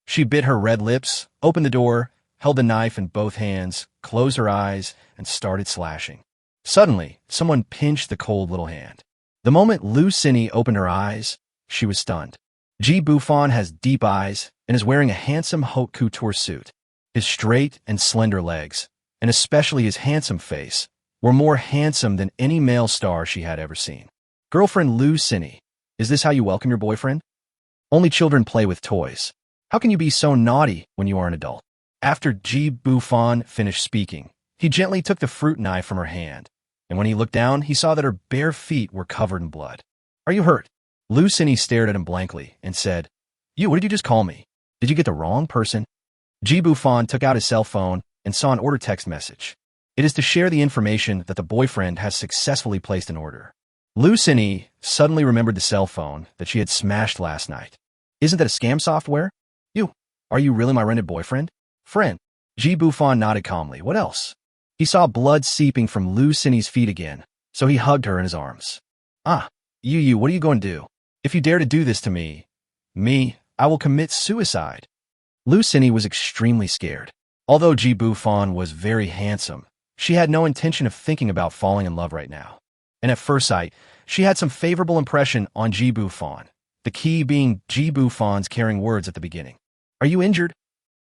She bit her red lips, opened the door, held the knife in both hands, closed her eyes, and started slashing. Suddenly, someone pinched the cold little hand. The moment Lucinny opened her eyes, she was stunned. Bufan has deep eyes and is wearing a handsome haute couture suit. His straight and slender legs, and especially his handsome face, were more handsome than any male star she had ever seen. Girlfriend Lucinny, is this how you welcome your boyfriend? Only children play with toys. How can you be so naughty when you are an adult? After Bufan finished speaking, he gently took the fruit knife from her hand, and when he looked down, he saw that her bare feet were covered in blood. Are you hurt? Lucinny stared at him blankly and said, what did you just call me? Did you get the wrong person? Bufan took out his cell phone and saw an order text message. It is to share the information that the boyfriend has successfully placed an order. Lucinny suddenly remembered the cell phone that she had smashed last night. Isn't that a scam software? Are you really my rented boyfriend? Friend. Bufan nodded calmly. What else? He saw blood seeping from Lucinny's feet again, so he hugged her in his arms. You, what are you going to do? If you dare to do this to me, I will commit suicide. Lucinny was extremely scared. Although Bufan was very handsome, she had no intention of thinking about falling in love right now. And at first sight, she had some favorable impression on Bufan, the key being Bufan's caring words at the beginning. Are you injured?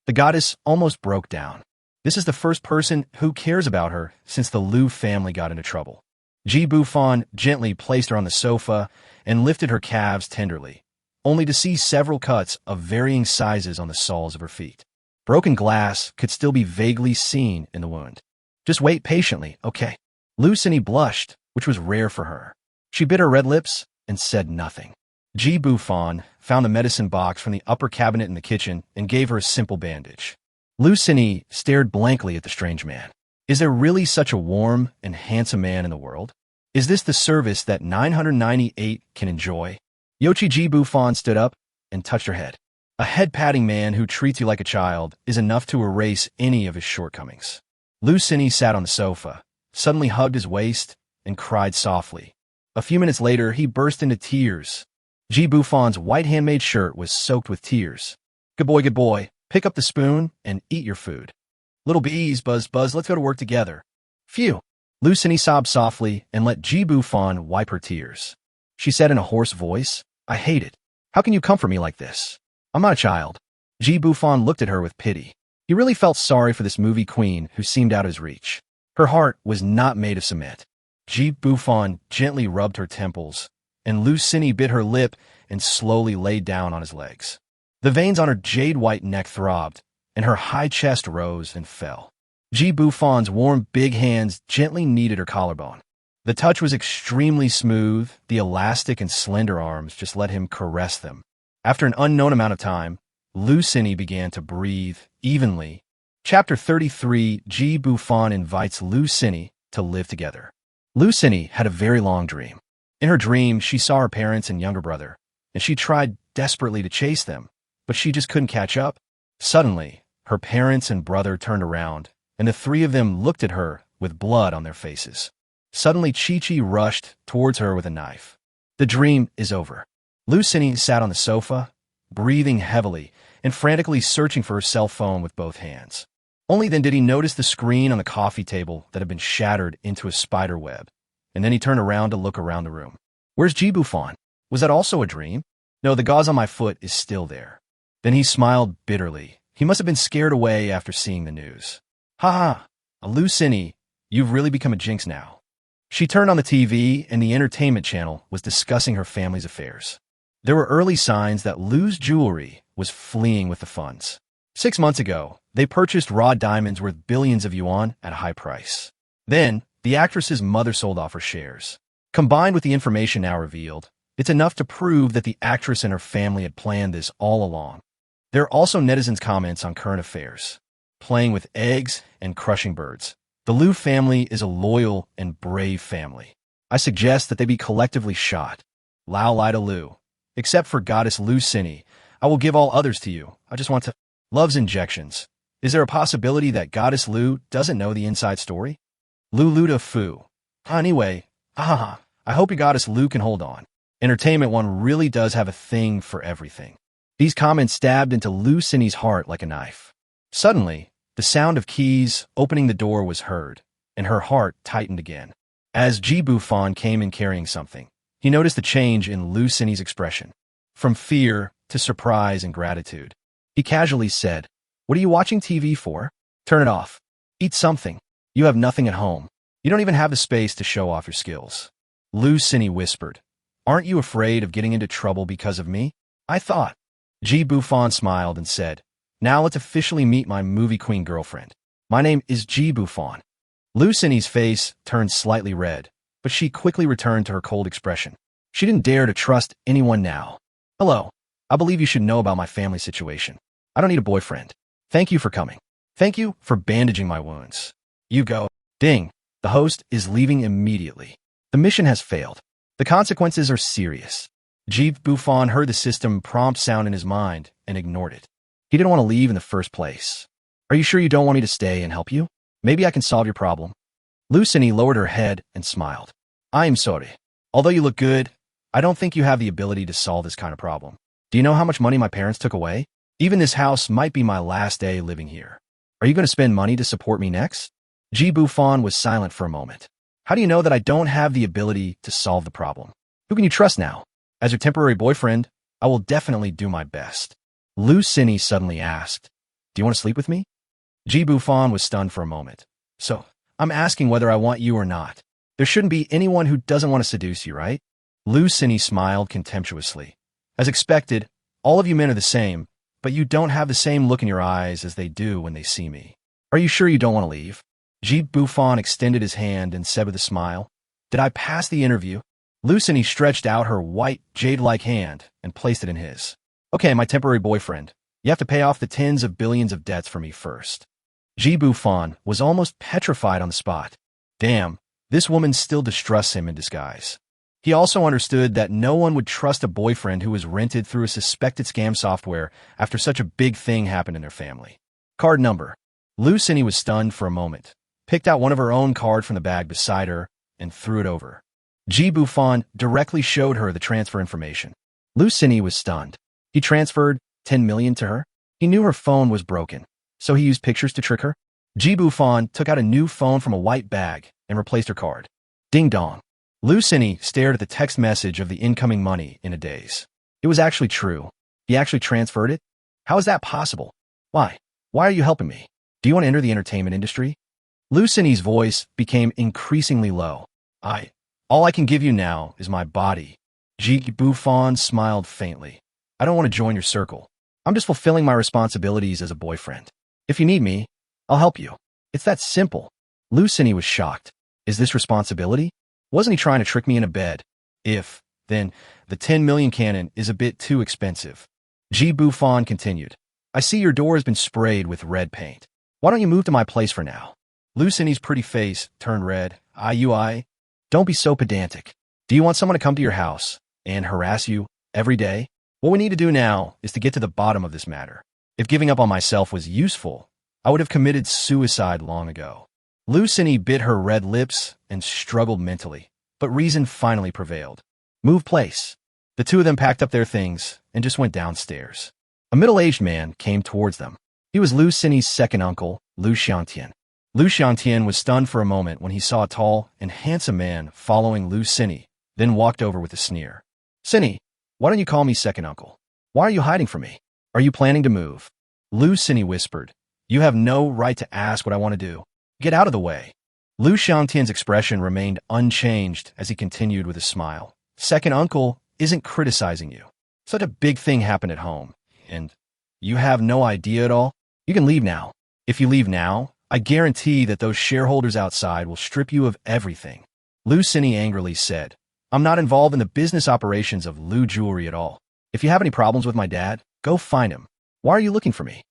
The goddess almost broke down. This is the first person who cares about her since the Lu family got into trouble. Bufan gently placed her on the sofa and lifted her calves tenderly, only to see several cuts of varying sizes on the soles of her feet. Broken glass could still be vaguely seen in the wound. Just wait patiently, okay? Lucinny blushed, which was rare for her. She bit her red lips and said nothing. Bufan found a medicine box from the upper cabinet in the kitchen and gave her a simple bandage. Lucinny stared blankly at the strange man. Is there really such a warm and handsome man in the world? Is this the service that 998 can enjoy? Bufan stood up and touched her head. A head-patting man who treats you like a child is enough to erase any of his shortcomings. Lucinny sat on the sofa, suddenly hugged his waist, and cried softly. A few minutes later, he burst into tears. Bufan's white handmade shirt was soaked with tears. Good boy, pick up the spoon and eat your food. Little bees, buzz, let's go to work together. Phew. Lucinny sobbed softly and let Bufan wipe her tears. She said in a hoarse voice, I hate it. How can you comfort me like this? I'm not a child. Bufan looked at her with pity. He really felt sorry for this movie queen who seemed out of his reach. Her heart was not made of cement. Bufan gently rubbed her temples, and Lucinny bit her lip and slowly laid down on his legs. The veins on her jade-white neck throbbed, and her high chest rose and fell. Ji Bufan's warm, big hands gently kneaded her collarbone. The touch was extremely smooth. The elastic and slender arms just let him caress them. After an unknown amount of time, Lu Xini began to breathe evenly. Chapter 33, Ji Bufan invites Lu Xini to live together. Lu Xini had a very long dream. In her dream, she saw her parents and younger brother, and she tried desperately to chase them, but she just couldn't catch up. Suddenly, her parents and brother turned around, and the three of them looked at her with blood on their faces. Suddenly, Chi-Chi rushed towards her with a knife. The dream is over. Lu Xini sat on the sofa, breathing heavily and frantically searching for her cell phone with both hands. Only then did he notice the screen on the coffee table that had been shattered into a spider web, and then he turned around to look around the room. Where's Ji Bufan? Was that also a dream? No, the gauze on my foot is still there. Then he smiled bitterly. He must have been scared away after seeing the news. Ha ha, Lu Xini, you've really become a jinx now. She turned on the TV, and the entertainment channel was discussing her family's affairs. There were early signs that Lu's jewelry was fleeing with the funds. 6 months ago, they purchased raw diamonds worth billions of yuan at a high price. Then, the actress's mother sold off her shares. Combined with the information now revealed, it's enough to prove that the actress and her family had planned this all along. There are also netizens' comments on current affairs. Playing with eggs and crushing birds. The Lu family is a loyal and brave family. I suggest that they be collectively shot. Lao Lai to Lu. Except for goddess Lu Xini, I will give all others to you. I just want to... Love's injections. Is there a possibility that goddess Lu doesn't know the inside story? Lu to Fu. Anyway, I hope your goddess Lu can hold on. Entertainment One really does have a thing for everything. These comments stabbed into Lu Xini's heart like a knife. Suddenly, the sound of keys opening the door was heard, and her heart tightened again. As Ji Bufan came in carrying something, he noticed the change in Lu Xini's expression. From fear to surprise and gratitude. He casually said, "What are you watching TV for? Turn it off. Eat something. You have nothing at home. You don't even have the space to show off your skills." Lu Xini whispered, "Aren't you afraid of getting into trouble because of me? I thought." Ji Bufan smiled and said, "Now let's officially meet my movie queen girlfriend. My name is Ji Bufan." Lu Xini's face turned slightly red, but she quickly returned to her cold expression. She didn't dare to trust anyone now. "Hello. I believe you should know about my family situation. I don't need a boyfriend. Thank you for coming. Thank you for bandaging my wounds. You go." Ding. The host is leaving immediately. The mission has failed. The consequences are serious. Ji Bufan heard the system prompt sound in his mind and ignored it. He didn't want to leave in the first place. "Are you sure you don't want me to stay and help you? Maybe I can solve your problem." Lu Xini lowered her head and smiled. "I am sorry. Although you look good, I don't think you have the ability to solve this kind of problem. Do you know how much money my parents took away? Even this house might be my last day living here. Are you going to spend money to support me next?" Ji Bufan was silent for a moment. "How do you know that I don't have the ability to solve the problem? Who can you trust now? As your temporary boyfriend, I will definitely do my best." Lu Xini suddenly asked, "Do you want to sleep with me?" Ji Bufan was stunned for a moment. "So, I'm asking whether I want you or not. There shouldn't be anyone who doesn't want to seduce you, right?" Lu Xini smiled contemptuously. "As expected, all of you men are the same, but you don't have the same look in your eyes as they do when they see me. Are you sure you don't want to leave?" Ji Bufan extended his hand and said with a smile, "Did I pass the interview?" Lu Xini stretched out her white, jade-like hand and placed it in his. "Okay, my temporary boyfriend, you have to pay off the tens of billions of debts for me first." Ji Bufan was almost petrified on the spot. Damn, this woman still distrusts him in disguise. He also understood that no one would trust a boyfriend who was rented through a suspected scam software after such a big thing happened in their family. Card number. Lu Xini was stunned for a moment, picked out one of her own cards from the bag beside her, and threw it over. Ji Bufan directly showed her the transfer information. Lu Xini was stunned. He transferred 10 million to her? He knew her phone was broken, so he used pictures to trick her? Ji Bufan took out a new phone from a white bag and replaced her card. Ding dong. Lu Xini stared at the text message of the incoming money in a daze. It was actually true. He actually transferred it? How is that possible? Why? Why are you helping me? Do you want to enter the entertainment industry? Lu Xini's voice became increasingly low. All I can give you now is my body. Ji Bufan smiled faintly. I don't want to join your circle. I'm just fulfilling my responsibilities as a boyfriend. If you need me, I'll help you. It's that simple. Lu Xinyi was shocked. Is this responsibility? Wasn't he trying to trick me in a bed? If, then, the 10 million cannon is a bit too expensive. Ji Bufan continued. I see your door has been sprayed with red paint. Why don't you move to my place for now? Lu Xinyi's pretty face turned red. Don't be so pedantic. Do you want someone to come to your house and harass you every day? What we need to do now is to get to the bottom of this matter. If giving up on myself was useful, I would have committed suicide long ago. Lu Xinyi bit her red lips and struggled mentally, but reason finally prevailed. Move place. The two of them packed up their things and just went downstairs. A middle-aged man came towards them. He was Lu Xinyi's second uncle, Lu Xiantian. Lu Xiantian was stunned for a moment when he saw a tall and handsome man following Lu Xinyi, then walked over with a sneer. Xinyi, why don't you call me second uncle? Why are you hiding from me? Are you planning to move? Lu Xinyi whispered. You have no right to ask what I want to do. Get out of the way. Lu Xiantian's expression remained unchanged as he continued with a smile. Second uncle isn't criticizing you. Such a big thing happened at home, and you have no idea at all? You can leave now. If you leave now, I guarantee that those shareholders outside will strip you of everything. Lu Xinyi angrily said, I'm not involved in the business operations of Lu Jewelry at all. If you have any problems with my dad, go find him. Why are you looking for me?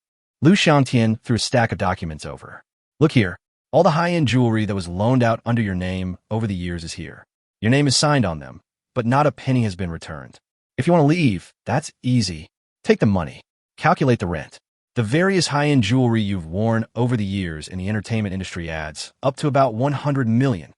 Lu Xiantian threw a stack of documents over her. Look here. All the high-end jewelry that was loaned out under your name over the years is here. Your name is signed on them, but not a penny has been returned. If you want to leave, that's easy. Take the money. Calculate the rent. The various high-end jewelry you've worn over the years in the entertainment industry adds up to about 100 million.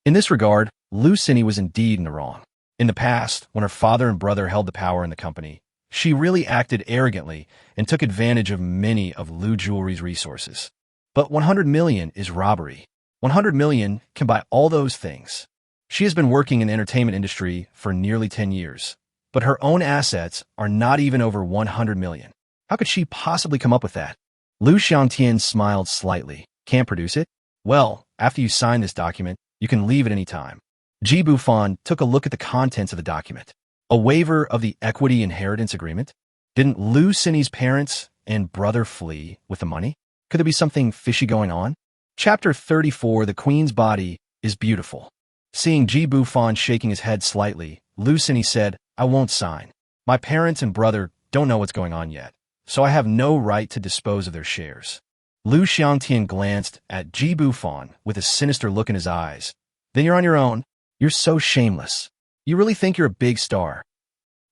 In this regard, Lu Xinyi was indeed in the wrong. In the past, when her father and brother held the power in the company, she really acted arrogantly and took advantage of many of Lu Jewelry's resources. But 100 million is robbery. 100 million can buy all those things. She has been working in the entertainment industry for nearly 10 years, but her own assets are not even over 100 million. How could she possibly come up with that? Lu Xiantian smiled slightly. Can't produce it? Well, after you sign this document, you can leave at any time. Ji Bufan took a look at the contents of the document. A waiver of the equity inheritance agreement? Didn't Lu Xinyi's parents and brother flee with the money? Could there be something fishy going on? Chapter 34, The Queen's Body is Beautiful. Seeing Ji Bufan shaking his head slightly, Lu Xinyi said, I won't sign. My parents and brother don't know what's going on yet, so I have no right to dispose of their shares. Lu Xiantian glanced at Ji Bufan with a sinister look in his eyes. Then you're on your own. You're so shameless. You really think you're a big star?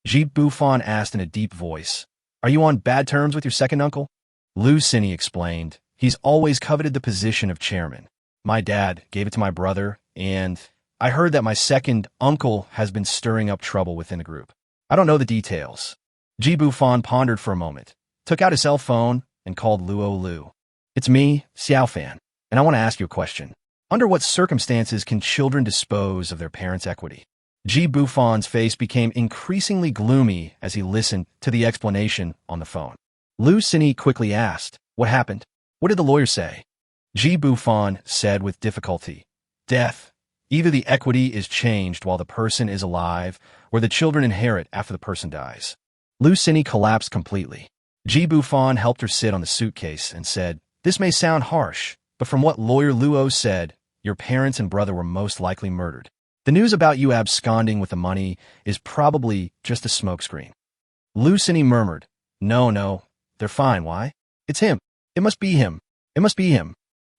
Ji Bufan asked in a deep voice. Are you on bad terms with your second uncle? Lu Xinyi explained. He's always coveted the position of chairman. My dad gave it to my brother, and I heard that my second uncle has been stirring up trouble within the group. I don't know the details. Ji Bufan pondered for a moment, took out his cell phone, and called Luo Lu. It's me, Xiaofan, and I want to ask you a question. Under what circumstances can children dispose of their parents' equity? Ji Bufan's face became increasingly gloomy as he listened to the explanation on the phone. Lu Xinyi quickly asked, What happened? What did the lawyer say? Ji Bufan said with difficulty, Death. Either the equity is changed while the person is alive, or the children inherit after the person dies. Lu Xinyi collapsed completely. Ji Bufan helped her sit on the suitcase and said, This may sound harsh, but from what lawyer Luo said, your parents and brother were most likely murdered. The news about you absconding with the money is probably just a smokescreen. Lu Xinyi murmured, No, they're fine. Why? It's him. It must be him. It must be him.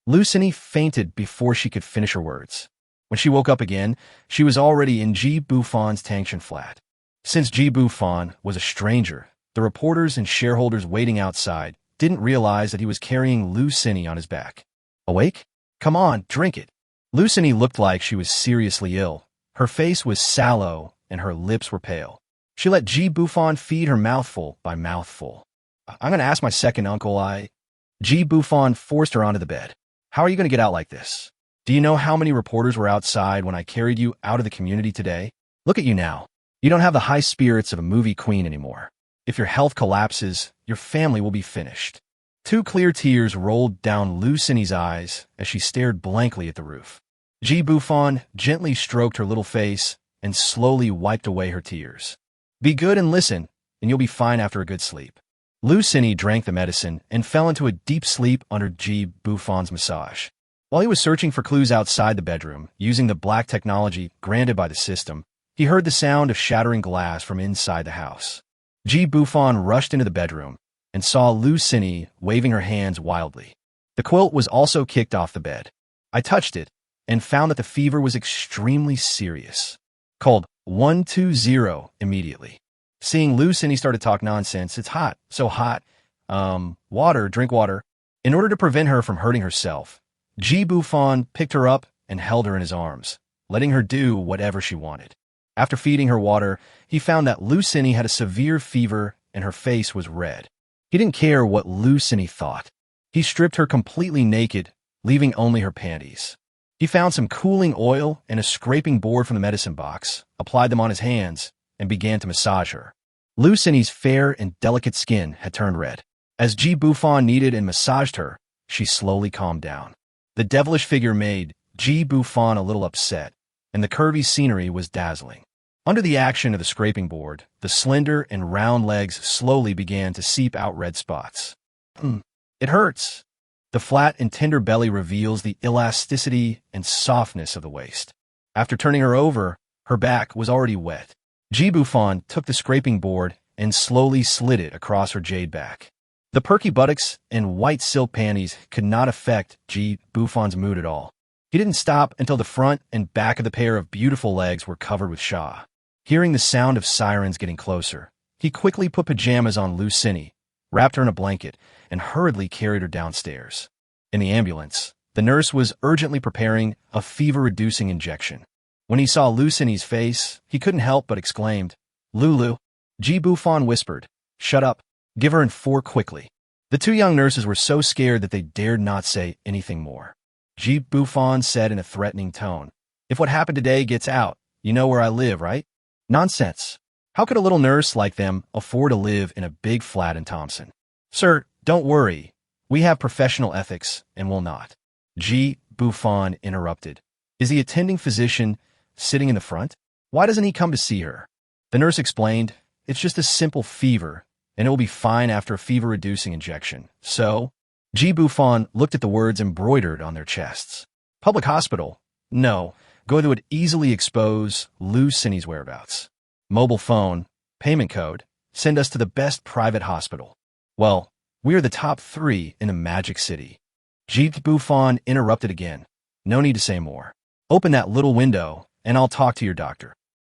Lu Xinyi fainted before she could finish her words. When she woke up again, she was already in Ji Bufan's Tangshan flat. Since Ji Bufan was a stranger, the reporters and shareholders waiting outside didn't realize that he was carrying Lu Xinyi on his back. Awake? Come on, drink it. Lu Xinyi looked like she was seriously ill. Her face was sallow and her lips were pale. She let Ji Bufan feed her mouthful by mouthful. I'm going to ask my second uncle. Ji Bufan forced her onto the bed. How are you going to get out like this? Do you know how many reporters were outside when I carried you out of the community today? Look at you now. You don't have the high spirits of a movie queen anymore. If your health collapses, your family will be finished. 2 clear tears rolled down Lu Xinyi's eyes as she stared blankly at the roof. Ji Bufan gently stroked her little face and slowly wiped away her tears. Be good and listen, and you'll be fine after a good sleep. Lu Cini drank the medicine and fell into a deep sleep under Ji Bufan's massage. While he was searching for clues outside the bedroom, using the black technology granted by the system, he heard the sound of shattering glass from inside the house. Ji Bufan rushed into the bedroom and saw Lu Cini waving her hands wildly. The quilt was also kicked off the bed. I touched it and found that the fever was extremely serious. Called 120 immediately. Seeing Lu Cini start to talk nonsense, it's hot, so hot. Water, drink water. In order to prevent her from hurting herself, Ji Bufan picked her up and held her in his arms, letting her do whatever she wanted. After feeding her water, he found that Lu Cini had a severe fever and her face was red. He didn't care what Lu Cini thought. He stripped her completely naked, leaving only her panties. He found some cooling oil and a scraping board from the medicine box, applied them on his hands, and began to massage her. Lu Cini's fair and delicate skin had turned red. As Ji Bufan kneaded and massaged her, she slowly calmed down. The devilish figure made Ji Bufan a little upset, and the curvy scenery was dazzling. Under the action of the scraping board, the slender and round legs slowly began to seep out red spots. It hurts. The flat and tender belly reveals the elasticity and softness of the waist. After turning her over, her back was already wet. Ji Bufan took the scraping board and slowly slid it across her jade back. The perky buttocks and white silk panties could not affect Ji Bufan's mood at all. He didn't stop until the front and back of the pair of beautiful legs were covered with Sha. Hearing the sound of sirens getting closer, he quickly put pajamas on Lu Cini, wrapped her in a blanket, and hurriedly carried her downstairs. In the ambulance, the nurse was urgently preparing a fever-reducing injection. When he saw Lu Cini's face, he couldn't help but exclaimed, "Lulu." Ji Bufan whispered, "Shut up. Give her in 4 quickly." The 2 young nurses were so scared that they dared not say anything more. Ji Bufan said in a threatening tone, "If what happened today gets out, you know where I live, right?" Nonsense. How could a little nurse like them afford to live in a big flat in Thompson? "Sir, don't worry. We have professional ethics and will not." Ji Bufan interrupted. "Is the attending physician sitting in the front? Why doesn't he come to see her?" The nurse explained, "It's just a simple fever, and it will be fine after a fever-reducing injection." So, Ji Bufan looked at the words embroidered on their chests. "Public hospital? No. Go to would easily expose Lu Cini's whereabouts. Mobile phone, payment code, send us to the best private hospital. Well, we are the top 3 in the Magic City." Ji Bufan interrupted again. "No need to say more. Open that little window, and I'll talk to your doctor."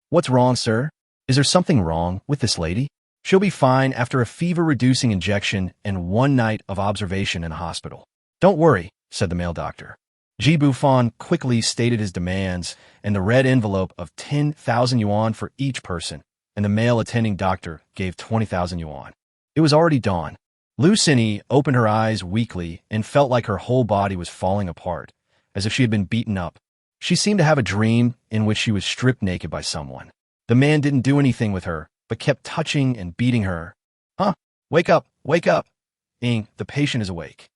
"What's wrong, sir? Is there something wrong with this lady?" "She'll be fine after a fever-reducing injection and 1 night of observation in a hospital." "Don't worry," said the male doctor. Ji Bufan quickly stated his demands and the red envelope of 10,000 yuan for each person, and the male attending doctor gave 20,000 yuan. It was already dawn. Lu Cini opened her eyes weakly and felt like her whole body was falling apart, as if she had been beaten up. She seemed to have a dream in which she was stripped naked by someone. The man didn't do anything with her, but kept touching and beating her. "Huh? Wake up, wake up. The patient is awake."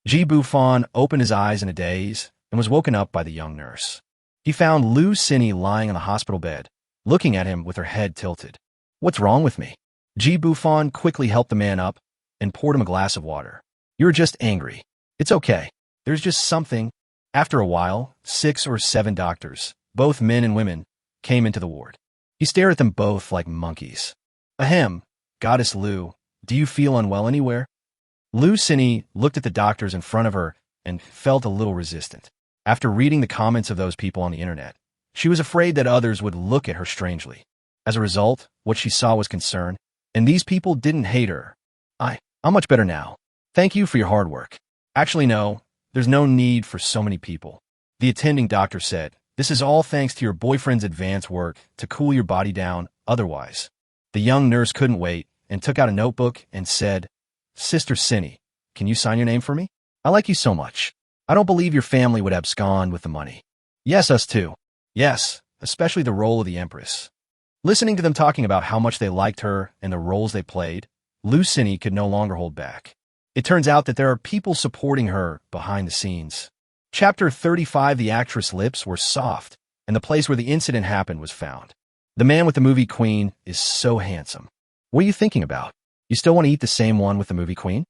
Ji Bufan opened his eyes in a daze and was woken up by the young nurse. He found Lu Cini lying on the hospital bed, looking at him with her head tilted. "What's wrong with me?" Ji Bufan quickly helped the man up and poured him a glass of water. "You're just angry. It's okay. There's just something." After a while, 6 or 7 doctors, both men and women, came into the ward. He stared at them both like monkeys. "Ahem, Goddess Lu, do you feel unwell anywhere?" Lu Cini looked at the doctors in front of her and felt a little resistant. After reading the comments of those people on the internet, she was afraid that others would look at her strangely. As a result, what she saw was concern, and these people didn't hate her. I'm much better now. Thank you for your hard work." "Actually, no, there's no need for so many people." The attending doctor said, "This is all thanks to your boyfriend's advanced work to cool your body down otherwise." The young nurse couldn't wait and took out a notebook and said, "Sister Cini, can you sign your name for me? I like you so much. I don't believe your family would abscond with the money." "Yes, us too. Yes, especially the role of the Empress." Listening to them talking about how much they liked her and the roles they played, Lu Cini could no longer hold back. It turns out that there are people supporting her behind the scenes. Chapter 35. The actress' lips were soft, and the place where the incident happened was found. The man with the movie queen is so handsome. What are you thinking about? You still want to eat the same one with the movie queen?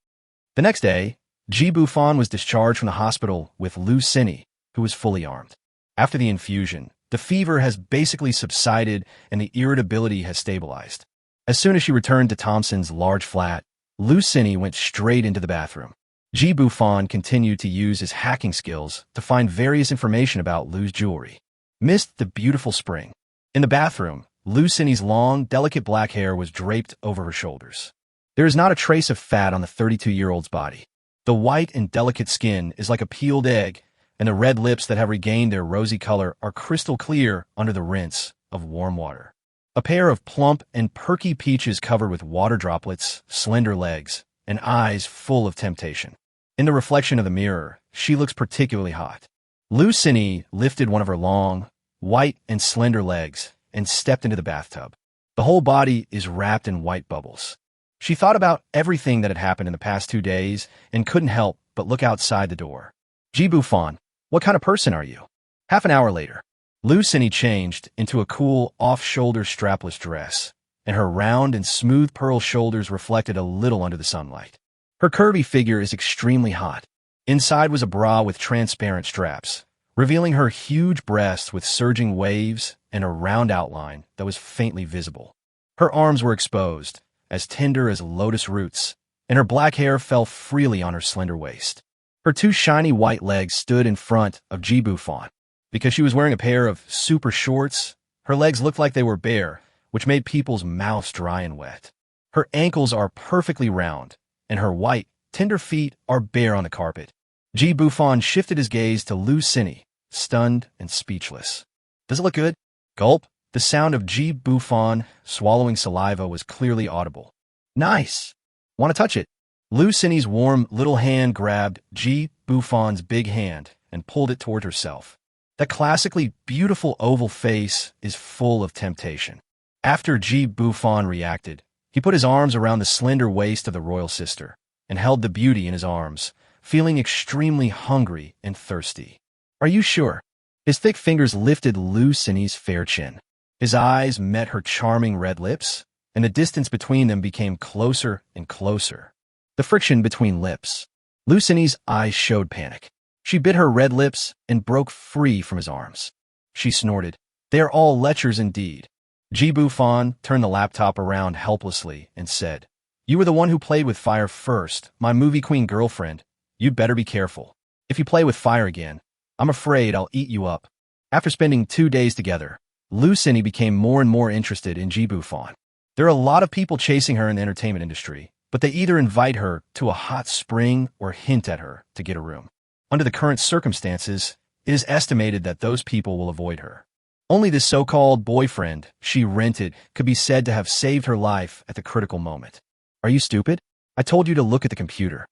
The next day, Ji Bufan was discharged from the hospital with Lu Sini, who was fully armed. After the infusion, the fever has basically subsided and the irritability has stabilized. As soon as she returned to Thompson's large flat, Lu Sini went straight into the bathroom. Ji Bufan continued to use his hacking skills to find various information about Lu's jewelry. Missed the beautiful spring. In the bathroom, Lu Sini's long, delicate black hair was draped over her shoulders. There is not a trace of fat on the 32-year-old's body. The white and delicate skin is like a peeled egg, and the red lips that have regained their rosy color are crystal clear under the rinse of warm water. A pair of plump and perky peaches covered with water droplets, slender legs, and eyes full of temptation. In the reflection of the mirror, she looks particularly hot. Lu Sini lifted one of her long, white and slender legs and stepped into the bathtub. The whole body is wrapped in white bubbles. She thought about everything that had happened in the past 2 days and couldn't help but look outside the door. Ji Bufan, what kind of person are you? Half an hour later, Lu Sini changed into a cool, off-shoulder strapless dress, and her round and smooth pearl shoulders reflected a little under the sunlight. Her curvy figure is extremely hot. Inside was a bra with transparent straps, revealing her huge breasts with surging waves and a round outline that was faintly visible. Her arms were exposed, as tender as lotus roots, and her black hair fell freely on her slender waist. Her 2 shiny white legs stood in front of Ji Bufan. Because she was wearing a pair of super shorts, her legs looked like they were bare, which made people's mouths dry and wet. Her ankles are perfectly round, and her white, tender feet are bare on the carpet. Ji Bufan shifted his gaze to Lu Sini, stunned and speechless. Does it look good? Gulp. The sound of Ji Bufan swallowing saliva was clearly audible. Nice. Want to touch it? Lu Sini's warm little hand grabbed Ji Bufan's big hand and pulled it toward herself. That classically beautiful oval face is full of temptation. After Ji Bufan reacted, he put his arms around the slender waist of the royal sister and held the beauty in his arms, feeling extremely hungry and thirsty. Are you sure? His thick fingers lifted Lu Sini's fair chin. His eyes met her charming red lips, and the distance between them became closer and closer. The friction between lips. Lu Sini's eyes showed panic. She bit her red lips and broke free from his arms. She snorted. They are all lechers indeed. Ji Bufan turned the laptop around helplessly and said, You were the one who played with fire first, my movie queen girlfriend. You'd better be careful. If you play with fire again, I'm afraid I'll eat you up. After spending 2 days together, Lu Sini became more and more interested in Ji Bufan. There are a lot of people chasing her in the entertainment industry, but they either invite her to a hot spring or hint at her to get a room. Under the current circumstances, it is estimated that those people will avoid her. Only the so-called boyfriend she rented could be said to have saved her life at the critical moment. Are you stupid? I told you to look at the computer.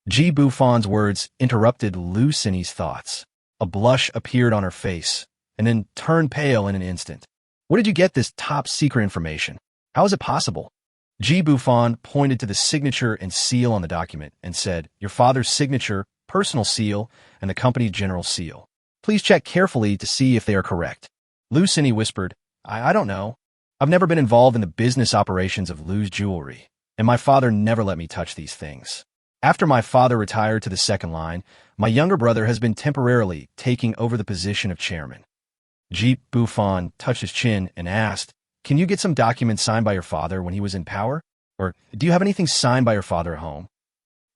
Ji Bufan's words interrupted Lu Sini's thoughts. A blush appeared on her face, and then turned pale in an instant. Where did you get this top-secret information? How is it possible? Ji Bufan pointed to the signature and seal on the document and said, Your father's signature, personal seal, and the company's general seal. Please check carefully to see if they are correct. Lu Sini whispered, I don't know. I've never been involved in the business operations of Lu's jewelry, and my father never let me touch these things. After my father retired to the second line, my younger brother has been temporarily taking over the position of chairman. Ji Bufan touched his chin and asked, Can you get some documents signed by your father when he was in power? Or do you have anything signed by your father at home?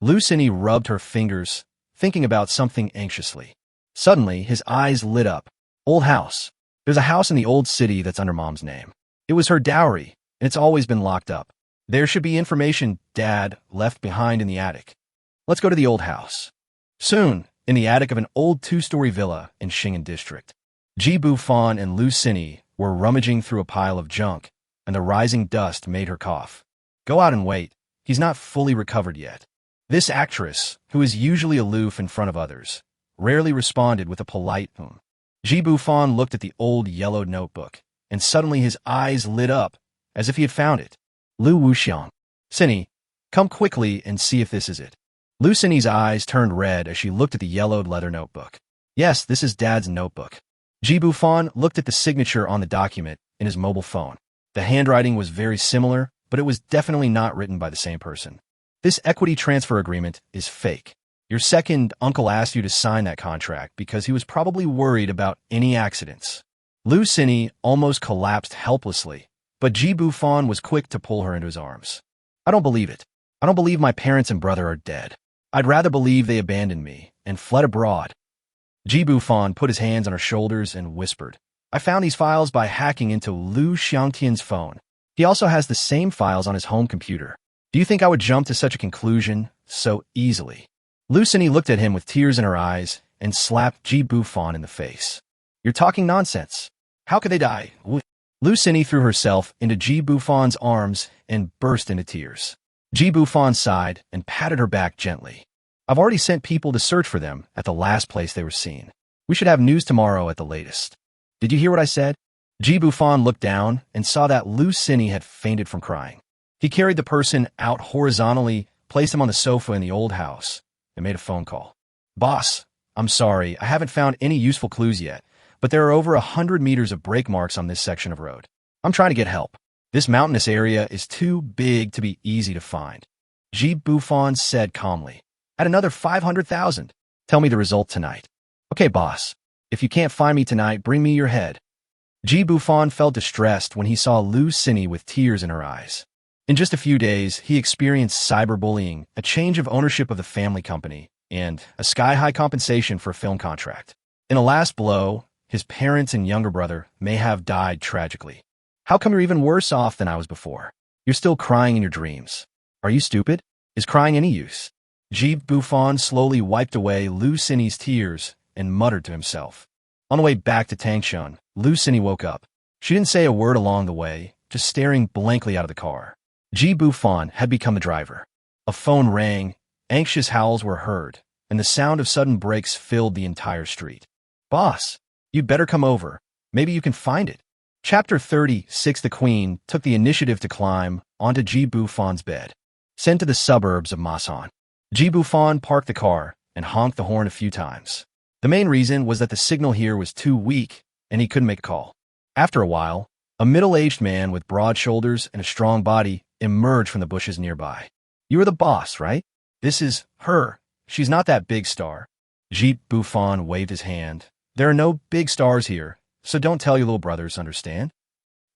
Lu Sini rubbed her fingers, thinking about something anxiously. Suddenly, his eyes lit up. Old house. There's a house in the old city that's under Mom's name. It was her dowry, and it's always been locked up. There should be information Dad left behind in the attic. Let's go to the old house. Soon, in the attic of an old 2-story villa in Shingen district, Ji Bufan and Lu Sini were rummaging through a pile of junk, and the rising dust made her cough. Go out and wait. He's not fully recovered yet. This actress, who is usually aloof in front of others, rarely responded with a polite Ji Bufan looked at the old yellowed notebook, and suddenly his eyes lit up, as if he had found it. Lu Wuxiang. Sini, come quickly and see if this is it. Lu Sini's eyes turned red as she looked at the yellowed leather notebook. Yes, this is Dad's notebook. Ji Bufan looked at the signature on the document in his mobile phone. The handwriting was very similar, but it was definitely not written by the same person. This equity transfer agreement is fake. Your second uncle asked you to sign that contract because he was probably worried about any accidents. Lu Cini almost collapsed helplessly, but Ji Bufan was quick to pull her into his arms. I don't believe it. I don't believe my parents and brother are dead. I'd rather believe they abandoned me and fled abroad. Ji Bufan put his hands on her shoulders and whispered, I found these files by hacking into Lu Xiangtian's phone. He also has the same files on his home computer. Do you think I would jump to such a conclusion so easily? Lu Cini looked at him with tears in her eyes and slapped Ji Bufan in the face. You're talking nonsense. How could they die? Lu Cini threw herself into Ji Bufan's arms and burst into tears. Ji Bufan sighed and patted her back gently. I've already sent people to search for them at the last place they were seen. We should have news tomorrow at the latest. Did you hear what I said? Ji Bufan looked down and saw that Lu Cini had fainted from crying. He carried the person out horizontally, placed him on the sofa in the old house, and made a phone call. Boss, I'm sorry, I haven't found any useful clues yet, but there are over 100 meters of brake marks on this section of road. I'm trying to get help. This mountainous area is too big to be easy to find. Ji Bufan said calmly. Add another 500,000. Tell me the result tonight. Okay, boss. If you can't find me tonight, bring me your head. Ji Bufan felt distressed when he saw Lu Cini with tears in her eyes. In just a few days, he experienced cyberbullying, a change of ownership of the family company, and a sky-high compensation for a film contract. In a last blow, his parents and younger brother may have died tragically. How come you're even worse off than I was before? You're still crying in your dreams. Are you stupid? Is crying any use? Ji Bufan slowly wiped away Lu Cini's tears and muttered to himself. On the way back to Tangchun, Lu Cini woke up. She didn't say a word along the way, just staring blankly out of the car. Ji Bufan had become the driver. A phone rang, anxious howls were heard, and the sound of sudden brakes filled the entire street. Boss, you'd better come over. Maybe you can find it. Chapter 36. The Queen took the initiative to climb onto Ji Bufan's bed. Sent to the suburbs of Masan. Ji Bufan parked the car and honked the horn a few times. The main reason was that the signal here was too weak and he couldn't make a call. After a while, a middle-aged man with broad shoulders and a strong body emerged from the bushes nearby. You are the boss, right? This is her. She's not that big star. Ji Bufan waved his hand. There are no big stars here, so don't tell your little brothers, understand?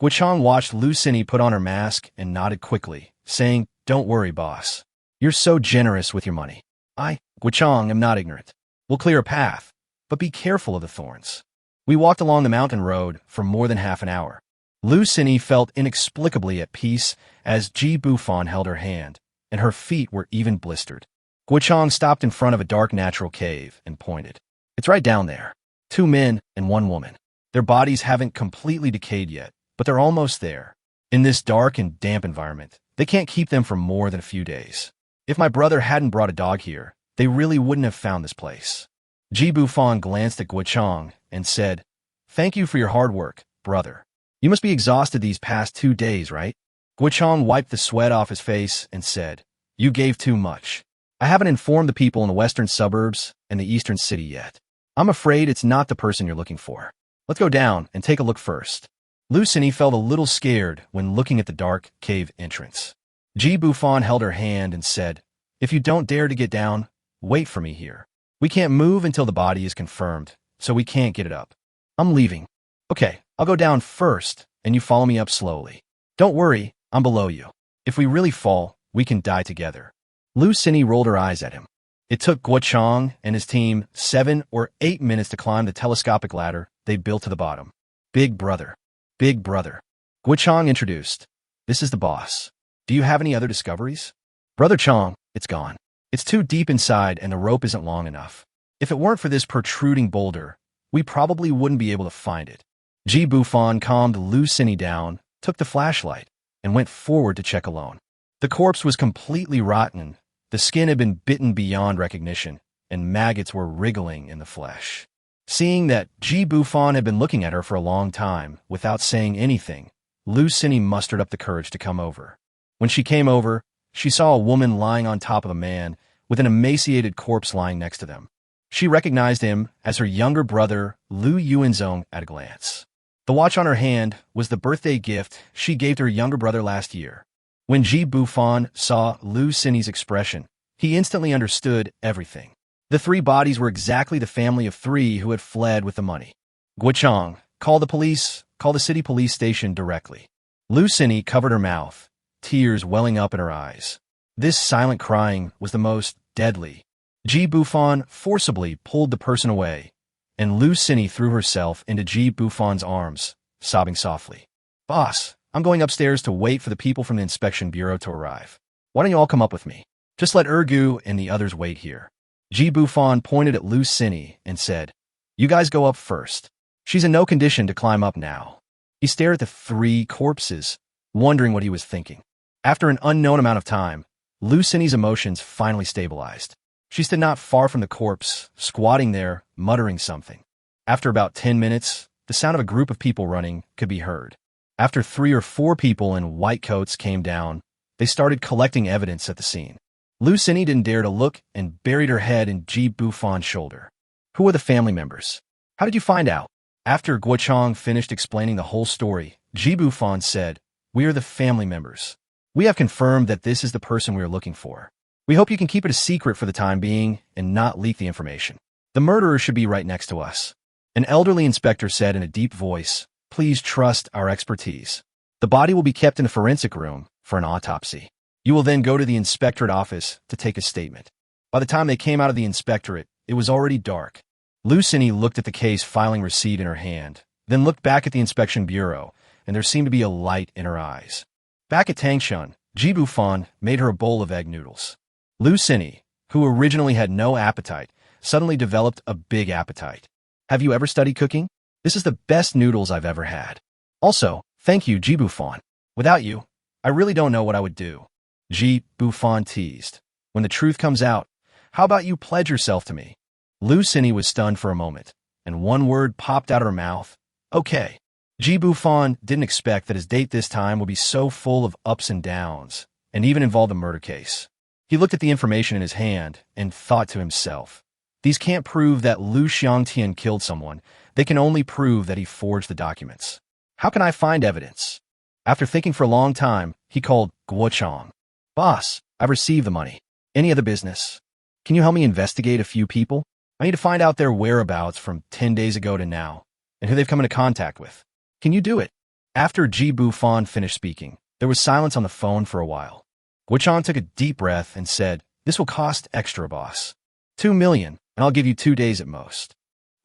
Guichang watched Lu Cini put on her mask and nodded quickly, saying, Don't worry, boss. You're so generous with your money. I, Guichang, am not ignorant. We'll clear a path, but be careful of the thorns. We walked along the mountain road for more than half an hour. Lu Cini felt inexplicably at peace as Ji Bufan held her hand, and her feet were even blistered. Guichang stopped in front of a dark natural cave and pointed. It's right down there. 2 men and 1 woman. Their bodies haven't completely decayed yet, but they're almost there. In this dark and damp environment, they can't keep them for more than a few days. If my brother hadn't brought a dog here, they really wouldn't have found this place. Ji Bufan glanced at Guichang and said, Thank you for your hard work, brother. You must be exhausted these past 2 days, right? Guichang wiped the sweat off his face and said, You gave too much. I haven't informed the people in the western suburbs and the eastern city yet. I'm afraid it's not the person you're looking for. Let's go down and take a look first. Lu Cini felt a little scared when looking at the dark cave entrance. Ji Bufan held her hand and said, If you don't dare to get down, wait for me here. We can't move until the body is confirmed, so we can't get it up. I'm leaving. Okay, I'll go down first, and you follow me up slowly. Don't worry, I'm below you. If we really fall, we can die together. Lu Cini rolled her eyes at him. It took Guichang and his team 7 or 8 minutes to climb the telescopic ladder they built to the bottom. Big brother. Big brother. Guichang introduced. This is the boss. Do you have any other discoveries? Brother Chang, it's gone. It's too deep inside and the rope isn't long enough. If it weren't for this protruding boulder, we probably wouldn't be able to find it. Ji Bufan calmed Lu Cini down, took the flashlight, and went forward to check alone. The corpse was completely rotten. The skin had been bitten beyond recognition, and maggots were wriggling in the flesh. Seeing that Ji Bufan had been looking at her for a long time without saying anything, Lu Cini mustered up the courage to come over. When she came over, she saw a woman lying on top of a man with an emaciated corpse lying next to them. She recognized him as her younger brother, Lu Yuanzong, at a glance. The watch on her hand was the birthday gift she gave to her younger brother last year. When Ji Bufan saw Lu Xinyi's expression, he instantly understood everything. The three bodies were exactly the family of three who had fled with the money. Guochang, call the police, call the city police station directly. Lu Xinyi covered her mouth, tears welling up in her eyes. This silent crying was the most deadly. Ji Bufan forcibly pulled the person away, and Lu Xinyi threw herself into Ji Bufan's arms, sobbing softly. Boss, I'm going upstairs to wait for the people from the inspection bureau to arrive. Why don't you all come up with me? Just let Ergu and the others wait here. Ji Bufan pointed at Lu Xinyi and said, You guys go up first. She's in no condition to climb up now. He stared at the three corpses, wondering what he was thinking. After an unknown amount of time, Lu Xinyi's emotions finally stabilized. She stood not far from the corpse, squatting there, muttering something. After about 10 minutes, the sound of a group of people running could be heard. After 3 or 4 people in white coats came down, they started collecting evidence at the scene. Lu Xinyi didn't dare to look and buried her head in Ji Bufan's shoulder. Who are the family members? How did you find out? After Guochang finished explaining the whole story, Ji Bufan said, We are the family members. We have confirmed that this is the person we are looking for. We hope you can keep it a secret for the time being and not leak the information. The murderer should be right next to us. An elderly inspector said in a deep voice, Please trust our expertise. The body will be kept in a forensic room for an autopsy. You will then go to the inspectorate office to take a statement. By the time they came out of the inspectorate, it was already dark. Lu Xinyi looked at the case filing receipt in her hand, then looked back at the inspection bureau, and there seemed to be a light in her eyes. Back at Tangshan, Ji Bufan made her a bowl of egg noodles. Lu Xinyi, who originally had no appetite, suddenly developed a big appetite. Have you ever studied cooking? This is the best noodles I've ever had. Also, thank you, Ji Bufan. Without you, I really don't know what I would do. Ji Bufan teased. When the truth comes out, how about you pledge yourself to me? Lu Xinyi was stunned for a moment, and one word popped out of her mouth. Okay. Ji Bufan didn't expect that his date this time would be so full of ups and downs, and even involve a murder case. He looked at the information in his hand and thought to himself, These can't prove that Lu Xiangtian killed someone. They can only prove that he forged the documents. How can I find evidence? After thinking for a long time, he called Guochang. Boss, I've received the money. Any other business? Can you help me investigate a few people? I need to find out their whereabouts from 10 days ago to now, and who they've come into contact with. Can you do it? After Ji Bufan finished speaking, there was silence on the phone for a while. Guochang took a deep breath and said, This will cost extra, boss. 2 million, and I'll give you 2 days at most.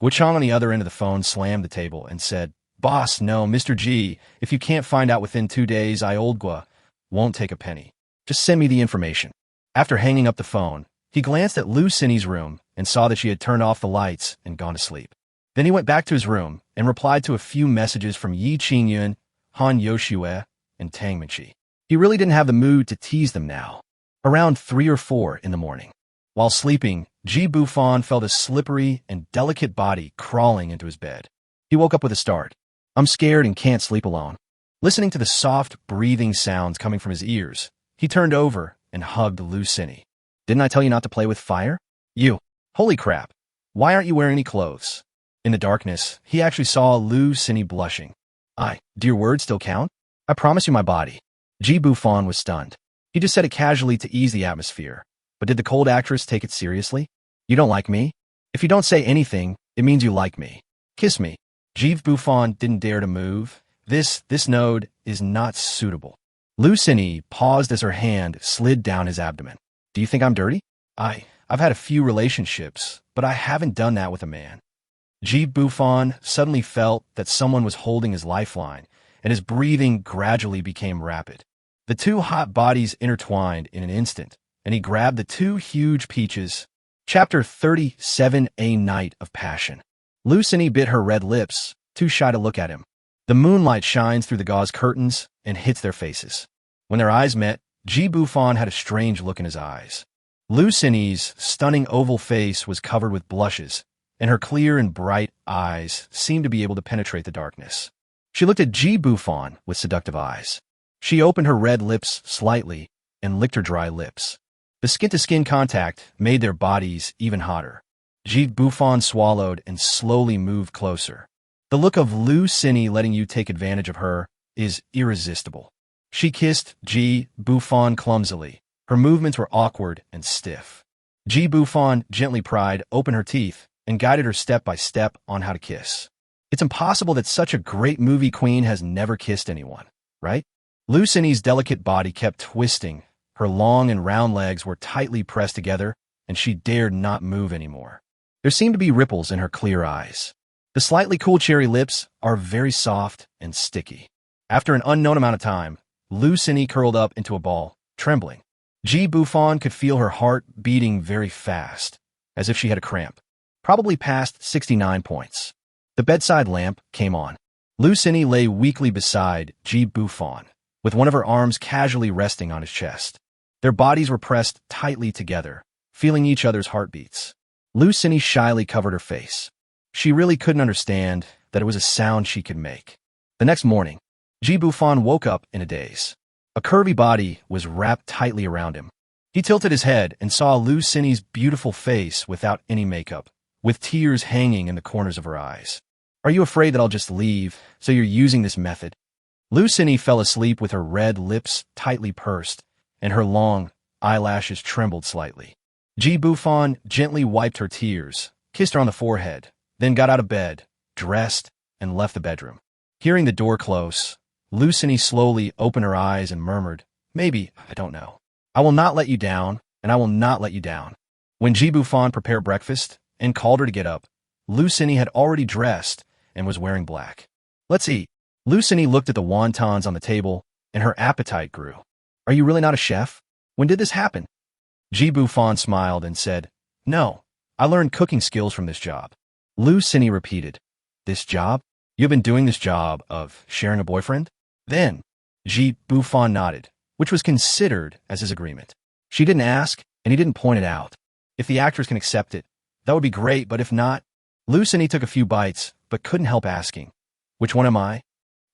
Guochang on the other end of the phone slammed the table and said, Boss, no, Mr. Ji, if you can't find out within 2 days, I old Gua won't take a penny. Just send me the information. After hanging up the phone, he glanced at Lu Xinyi's room and saw that she had turned off the lights and gone to sleep. Then he went back to his room and replied to a few messages from Yi Qingyun, Han Yoshue, and Tang Minchi. He really didn't have the mood to tease them now. Around 3 or 4 in the morning. While sleeping, Ji Bufan felt a slippery and delicate body crawling into his bed. He woke up with a start. I'm scared and can't sleep alone. Listening to the soft breathing sounds coming from his ears, he turned over and hugged Lu Xinyi. Didn't I tell you not to play with fire? You. Holy crap. Why aren't you wearing any clothes? In the darkness, he actually saw Lu Xinyi blushing. Do your words still count? I promise you my body. Ji Bufan was stunned. He just said it casually to ease the atmosphere. But did the cold actress take it seriously? You don't like me? If you don't say anything, it means you like me. Kiss me. Ji Bufan didn't dare to move. This node is not suitable. Lu Xinyi paused as her hand slid down his abdomen. Do you think I'm dirty? I've had a few relationships, but I haven't done that with a man. Ji Bufan suddenly felt that someone was holding his lifeline, and his breathing gradually became rapid. The two hot bodies intertwined in an instant, and he grabbed the 2 huge peaches. Chapter 37, A Night of Passion. Lu Xinyi bit her red lips, too shy to look at him. The moonlight shines through the gauze curtains and hits their faces. When their eyes met, Ji Bufan had a strange look in his eyes. Lu Xinyi's stunning oval face was covered with blushes, and her clear and bright eyes seemed to be able to penetrate the darkness. She looked at Ji Bufan with seductive eyes. She opened her red lips slightly and licked her dry lips. The skin-to-skin contact made their bodies even hotter. Ji Bufan swallowed and slowly moved closer. The look of Lu Xinyi letting you take advantage of her is irresistible. She kissed Ji Bufan clumsily. Her movements were awkward and stiff. Ji Bufan gently pried open her teeth and guided her step by step on how to kiss. It's impossible that such a great movie queen has never kissed anyone, right? Lu Xinyi's delicate body kept twisting. Her long and round legs were tightly pressed together, and she dared not move anymore. There seemed to be ripples in her clear eyes. The slightly cool cherry lips are very soft and sticky. After an unknown amount of time, Lu Xinyi curled up into a ball, trembling. Ji Bufan could feel her heart beating very fast, as if she had a cramp. Probably past 69 points. The bedside lamp came on. Lu Xinyi lay weakly beside Ji Bufan, with one of her arms casually resting on his chest. Their bodies were pressed tightly together, feeling each other's heartbeats. Lu Xinyi shyly covered her face. She really couldn't understand that it was a sound she could make. The next morning, Ji Bufan woke up in a daze. A curvy body was wrapped tightly around him. He tilted his head and saw Lu Xinyi's beautiful face without any makeup, with tears hanging in the corners of her eyes. Are you afraid that I'll just leave, so you're using this method? Lu Xinyi fell asleep with her red lips tightly pursed, and her long eyelashes trembled slightly. Ji Bufan gently wiped her tears, kissed her on the forehead, then got out of bed, dressed, and left the bedroom. Hearing the door close, Lu Xinyi slowly opened her eyes and murmured, "Maybe, I don't know. I will not let you down, and I will not let you down." When Ji Bufan prepared breakfast and called her to get up, Lu Xinyi had already dressed and was wearing black. "Let's eat." Lu Xinyi looked at the wontons on the table, and her appetite grew. "Are you really not a chef? When did this happen?" Ji Bufan smiled and said, "No, I learned cooking skills from this job." Lu Xinyi repeated, "This job? You've been doing this job of sharing a boyfriend?" Then, Ji Bufan nodded, which was considered as his agreement. She didn't ask, and he didn't point it out. If the actress can accept it, that would be great, but if not... Lu Xinyi took a few bites, but couldn't help asking, "Which one am I?"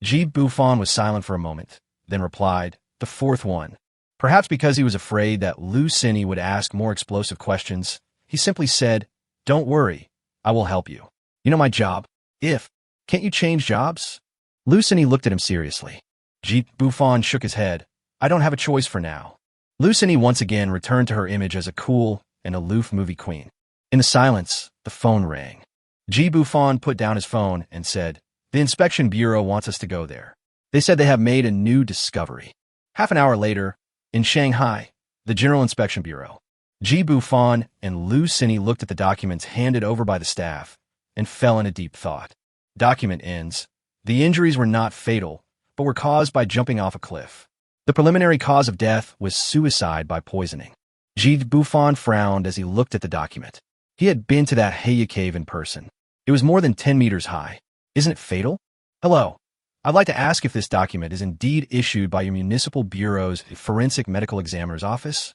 Ji Bufan was silent for a moment, then replied, "The fourth one." Perhaps because he was afraid that Lu Xinyi would ask more explosive questions, he simply said, "Don't worry, I will help you. You know my job. Can't you change jobs?" Lu Xinyi looked at him seriously. Ji Bufan shook his head. "I don't have a choice for now." Lu Xinyi once again returned to her image as a cool and aloof movie queen. In the silence, the phone rang. Ji Bufan put down his phone and said, "The inspection bureau wants us to go there. They said they have made a new discovery." Half an hour later, in Shanghai, the General Inspection Bureau, Ji Bufan and Lu Xinyi looked at the documents handed over by the staff and fell into deep thought. Document ends. The injuries were not fatal, but were caused by jumping off a cliff. The preliminary cause of death was suicide by poisoning. Ji Bufan frowned as he looked at the document. He had been to that Heya cave in person. It was more than 10 meters high. Isn't it fatal? "Hello. I'd like to ask if this document is indeed issued by your municipal bureau's forensic medical examiner's office?"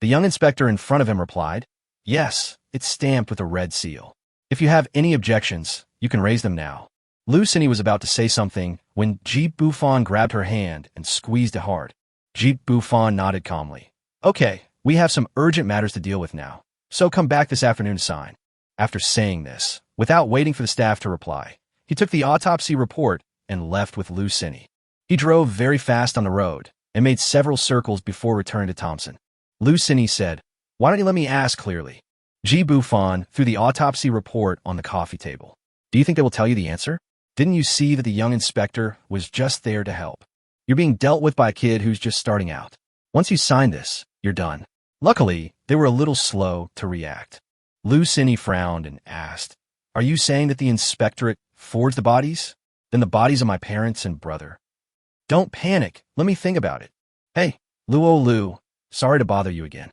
The young inspector in front of him replied, "Yes, it's stamped with a red seal. If you have any objections, you can raise them now." Lu Xinyi was about to say something when Ji Bufan grabbed her hand and squeezed it hard. Ji Bufan nodded calmly. "Okay, we have some urgent matters to deal with now, so come back this afternoon to sign." After saying this, without waiting for the staff to reply, he took the autopsy report and left with Lu Xinyi. He drove very fast on the road and made several circles before returning to Thompson. Lu Xinyi said, "Why don't you let me ask clearly?" Ji Bufan threw the autopsy report on the coffee table. "Do you think they will tell you the answer? Didn't you see that the young inspector was just there to help? You're being dealt with by a kid who's just starting out. Once you sign this, you're done." Luckily, they were a little slow to react. Lu Xinyi frowned and asked, "Are you saying that the inspectorate forged the bodies? Then the bodies of my parents and brother." "Don't panic. Let me think about it." "Hey, Luo, sorry to bother you again."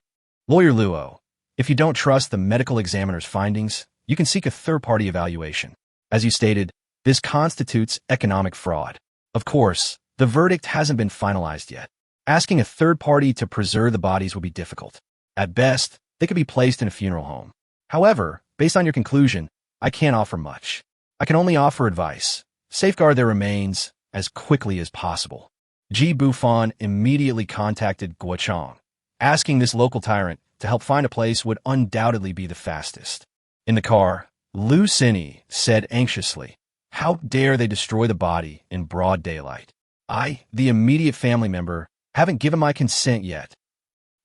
"Lawyer Luo, if you don't trust the medical examiner's findings, you can seek a third-party evaluation. As you stated, this constitutes economic fraud. Of course, the verdict hasn't been finalized yet. Asking a third party to preserve the bodies will be difficult. At best, they could be placed in a funeral home. However, based on your conclusion, I can't offer much. I can only offer advice. Safeguard their remains as quickly as possible." Ji Bufan immediately contacted Guochang. Asking this local tyrant to help find a place would undoubtedly be the fastest. In the car, Lu Xinyi said anxiously, "How dare they destroy the body in broad daylight? I, the immediate family member, haven't given my consent yet.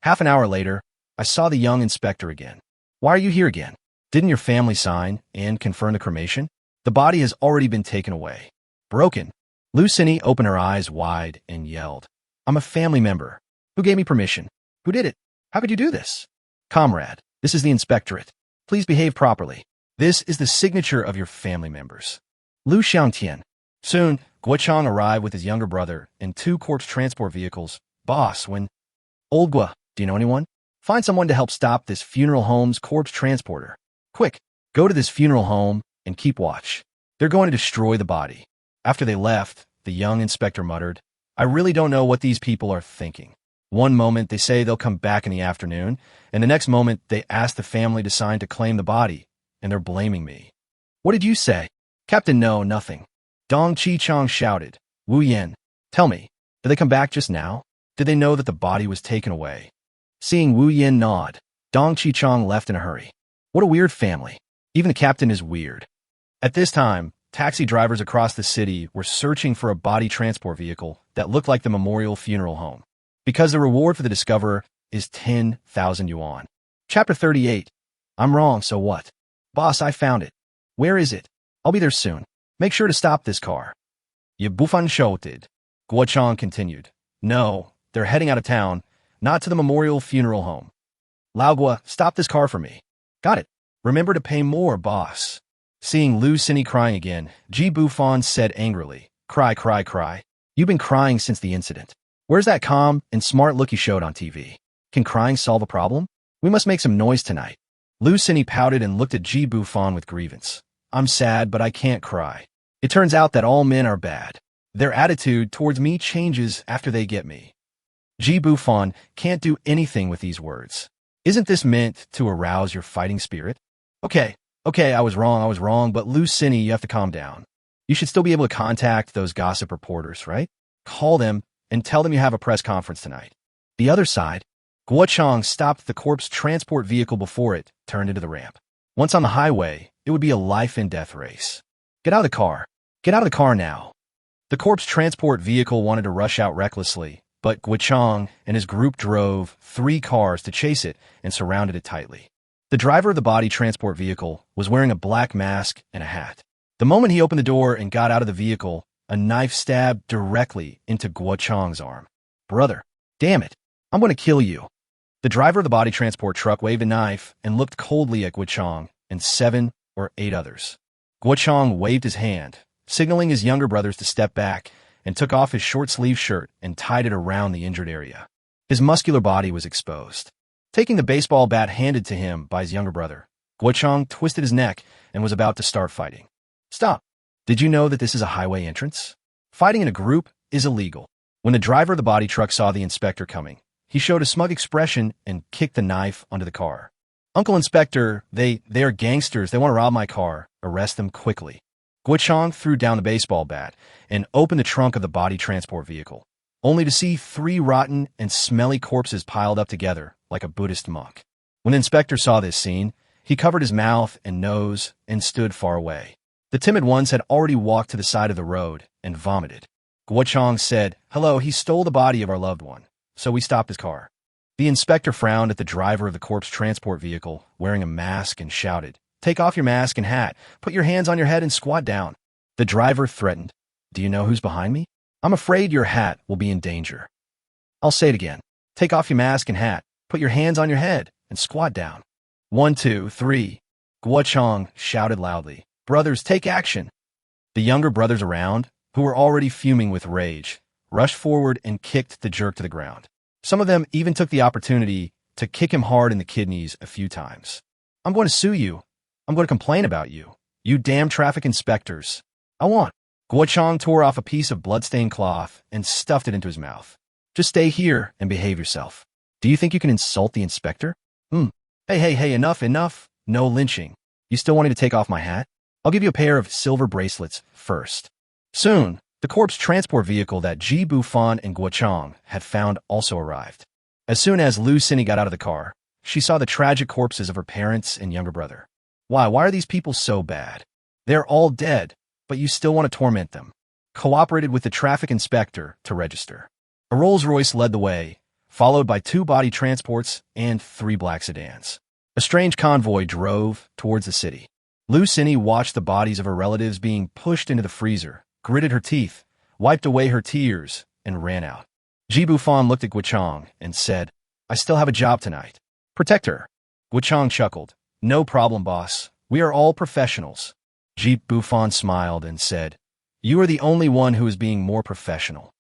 Half an hour later, I saw the young inspector again. Why are you here again? Didn't your family sign and confirm the cremation? The body has already been taken away. Broken. Lucini opened her eyes wide and yelled, I'm a family member. Who gave me permission? Who did it? How could you do this? Comrade, this is the inspectorate. Please behave properly. This is the signature of your family members. Lu Xiangtian. Soon, Guochang arrived with his younger brother in 2 corpse transport vehicles. Boss, when... Old Gua, do you know anyone? Find someone to help stop this funeral home's corpse transporter. Quick, go to this funeral home and keep watch. They're going to destroy the body. After they left, the young inspector muttered, I really don't know what these people are thinking. One moment they say they'll come back in the afternoon, and the next moment they ask the family to sign to claim the body, and they're blaming me. What did you say? Captain, no, nothing. Dong Chi-chong shouted. Wu Yen, tell me, did they come back just now? Did they know that the body was taken away? Seeing Wu Yen nod, Dong Chi-chong left in a hurry. What a weird family. Even the captain is weird. At this time, taxi drivers across the city were searching for a body transport vehicle that looked like the memorial funeral home, because the reward for the discoverer is 10,000 yuan. Chapter 38. I'm wrong, so what? Boss, I found it. Where is it? I'll be there soon. Make sure to stop this car. Ye Bufan shouted. Guochang continued. No, they're heading out of town, not to the memorial funeral home. Laogua, stop this car for me. Got it. Remember to pay more, boss. Seeing Lu Cini crying again, Ji Bufan said angrily, Cry, cry, cry. You've been crying since the incident. Where's that calm and smart look you showed on TV? Can crying solve a problem? We must make some noise tonight. Lu Cini pouted and looked at Ji Bufan with grievance. I'm sad, but I can't cry. It turns out that all men are bad. Their attitude towards me changes after they get me. Ji Bufan can't do anything with these words. Isn't this meant to arouse your fighting spirit? Okay, I was wrong, but Lu Cini, you have to calm down. You should still be able to contact those gossip reporters, right? Call them and tell them you have a press conference tonight. The other side, Guochang stopped the corpse transport vehicle before it turned into the ramp. Once on the highway, it would be a life-and-death race. Get out of the car. Get out of the car now. The corpse transport vehicle wanted to rush out recklessly, but Guochang and his group drove 3 cars to chase it and surrounded it tightly. The driver of the body transport vehicle was wearing a black mask and a hat. The moment he opened the door and got out of the vehicle, a knife stabbed directly into Guochang's arm. Brother, damn it, I'm going to kill you. The driver of the body transport truck waved a knife and looked coldly at Guochang and 7 or 8 others. Guochang waved his hand, signaling his younger brothers to step back, and took off his short-sleeved shirt and tied it around the injured area. His muscular body was exposed. Taking the baseball bat handed to him by his younger brother, Guochang twisted his neck and was about to start fighting. Stop. Did you know that this is a highway entrance? Fighting in a group is illegal. When the driver of the body truck saw the inspector coming, he showed a smug expression and kicked the knife onto the car. Uncle Inspector, they are gangsters. They want to rob my car. Arrest them quickly. Guochang threw down the baseball bat and opened the trunk of the body transport vehicle, only to see 3 rotten and smelly corpses piled up together like a Buddhist monk. When the inspector saw this scene, he covered his mouth and nose and stood far away. The timid ones had already walked to the side of the road and vomited. Guochang said, Hello, he stole the body of our loved one, so we stopped his car. The inspector frowned at the driver of the corpse transport vehicle, wearing a mask, and shouted, Take off your mask and hat, put your hands on your head and squat down. The driver threatened, Do you know who's behind me? I'm afraid your hat will be in danger. I'll say it again. Take off your mask and hat, put your hands on your head, and squat down. 1, 2, 3. Guochang shouted loudly, Brothers, take action. The younger brothers around, who were already fuming with rage, rushed forward and kicked the jerk to the ground. Some of them even took the opportunity to kick him hard in the kidneys a few times. I'm going to sue you. I'm going to complain about you. You damn traffic inspectors. I want. Guochang tore off a piece of blood-stained cloth and stuffed it into his mouth. Just stay here and behave yourself. Do you think you can insult the inspector? Hey, enough. No lynching. You still wanting to take off my hat? I'll give you a pair of silver bracelets first. Soon, the corpse transport vehicle that Ji Bufan and Guochang had found also arrived. As soon as Lu Cini got out of the car, she saw the tragic corpses of her parents and younger brother. Why are these people so bad? They're all dead, but you still want to torment them. cooperated with the traffic inspector to register. A Rolls-Royce led the way, followed by 2 body transports and 3 black sedans. A strange convoy drove towards the city. Lu Cini watched the bodies of her relatives being pushed into the freezer, gritted her teeth, wiped away her tears, and ran out. Ji Bufan looked at Guochang and said, "I still have a job tonight. Protect her." Guochang chuckled. "No problem, boss. We are all professionals." Ji Bufan smiled and said, "You are the only one who is being more professional.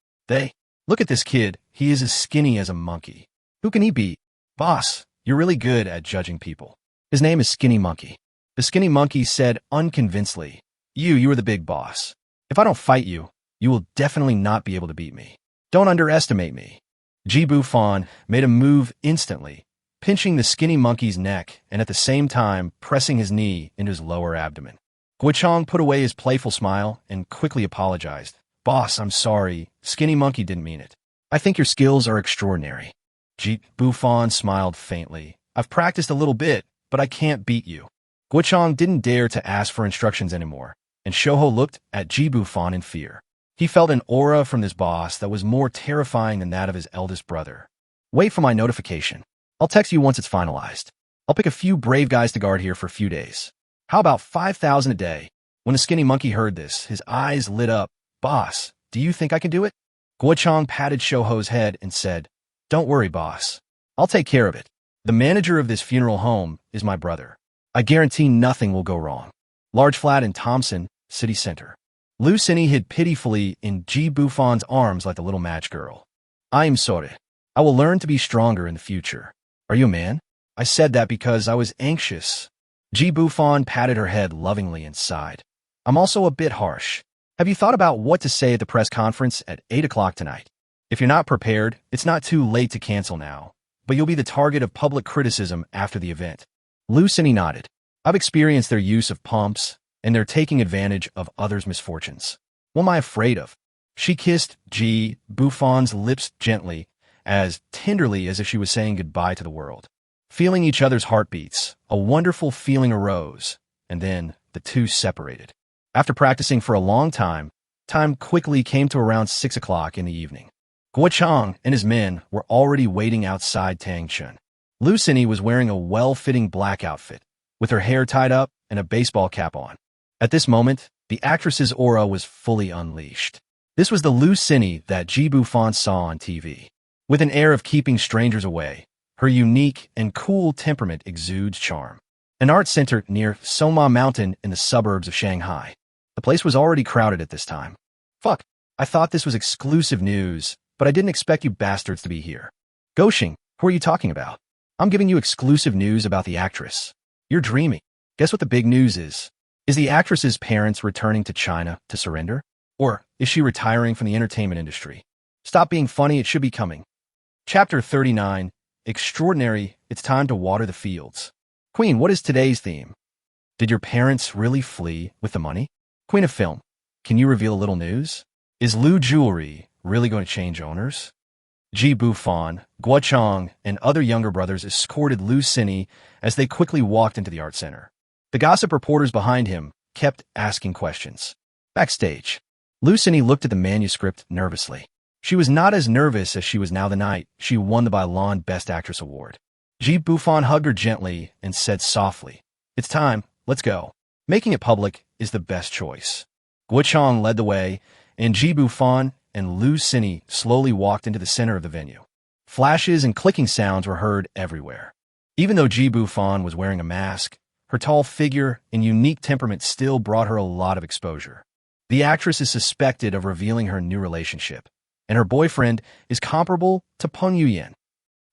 Look at this kid. He is as skinny as a monkey. Who can he be?" "Boss, you're really good at judging people. His name is Skinny Monkey." The skinny monkey said unconvincingly, You are the big boss. If I don't fight you, you will definitely not be able to beat me. Don't underestimate me." Ji Bufan made a move instantly, pinching the skinny monkey's neck and at the same time pressing his knee into his lower abdomen. Guochang put away his playful smile and quickly apologized. "Boss, I'm sorry. Skinny monkey didn't mean it. I think your skills are extraordinary." Ji Bufan smiled faintly. "I've practiced a little bit, but I can't beat you." Guochang didn't dare to ask for instructions anymore, and Shouho looked at Ji Bufan in fear. He felt an aura from this boss that was more terrifying than that of his eldest brother. "Wait for my notification. I'll text you once it's finalized. I'll pick a few brave guys to guard here for a few days. How about 5,000 a day?" When the skinny monkey heard this, his eyes lit up. "Boss, do you think I can do it?" Guochang patted Shouho's head and said, "Don't worry, boss. I'll take care of it. The manager of this funeral home is my brother. I guarantee nothing will go wrong." Large flat in Thompson, city center. Lu Cini hid pitifully in Ji Bufan's arms like a little match girl. "I am sorry. I will learn to be stronger in the future." "Are you a man?" "I said that because I was anxious." Ji Bufan patted her head lovingly and sighed. "I'm also a bit harsh. Have you thought about what to say at the press conference at 8 o'clock tonight? If you're not prepared, it's not too late to cancel now, but you'll be the target of public criticism after the event." Lu Cini nodded. "I've experienced their use of pumps, and they're taking advantage of others' misfortunes. What am I afraid of?" She kissed Ji Bufan's lips gently, as tenderly as if she was saying goodbye to the world. Feeling each other's heartbeats, a wonderful feeling arose, and then the two separated. After practicing for a long time quickly came to around 6 o'clock in the evening. Guochang and his men were already waiting outside Tangchun. Lu Cini was wearing a well-fitting black outfit, with her hair tied up and a baseball cap on. At this moment, the actress's aura was fully unleashed. This was the Lu Cini that Ji Bufan saw on TV. With an air of keeping strangers away, her unique and cool temperament exudes charm. An art center near Soma Mountain in the suburbs of Shanghai. The place was already crowded at this time. "Fuck, I thought this was exclusive news, but I didn't expect you bastards to be here." "Goshing, who are you talking about?" "I'm giving you exclusive news about the actress." "You're dreaming. Guess what the big news is? Is the actress's parents returning to China to surrender? Or is she retiring from the entertainment industry? Stop being funny, it should be coming." Chapter 39, Extraordinary, It's Time to Water the Fields. Queen, what is today's theme? Did your parents really flee with the money? Queen of Film, can you reveal a little news? Is Lu Jewelry really going to change owners? Ji Bufan, Guochang, and other younger brothers escorted Lu Cini as they quickly walked into the art center. The gossip reporters behind him kept asking questions. Backstage, Lu Cini looked at the manuscript nervously. She was not as nervous as she was now the night she won the Bailon Best Actress Award. Ji Bufan hugged her gently and said softly, "It's time, let's go." Making it public is the best choice. Guochang led the way, and Ji Bufan and Lu Cini slowly walked into the center of the venue. Flashes and clicking sounds were heard everywhere. Even though Ji Bufan was wearing a mask, her tall figure and unique temperament still brought her a lot of exposure. The actress is suspected of revealing her new relationship, and her boyfriend is comparable to Peng Yuyan.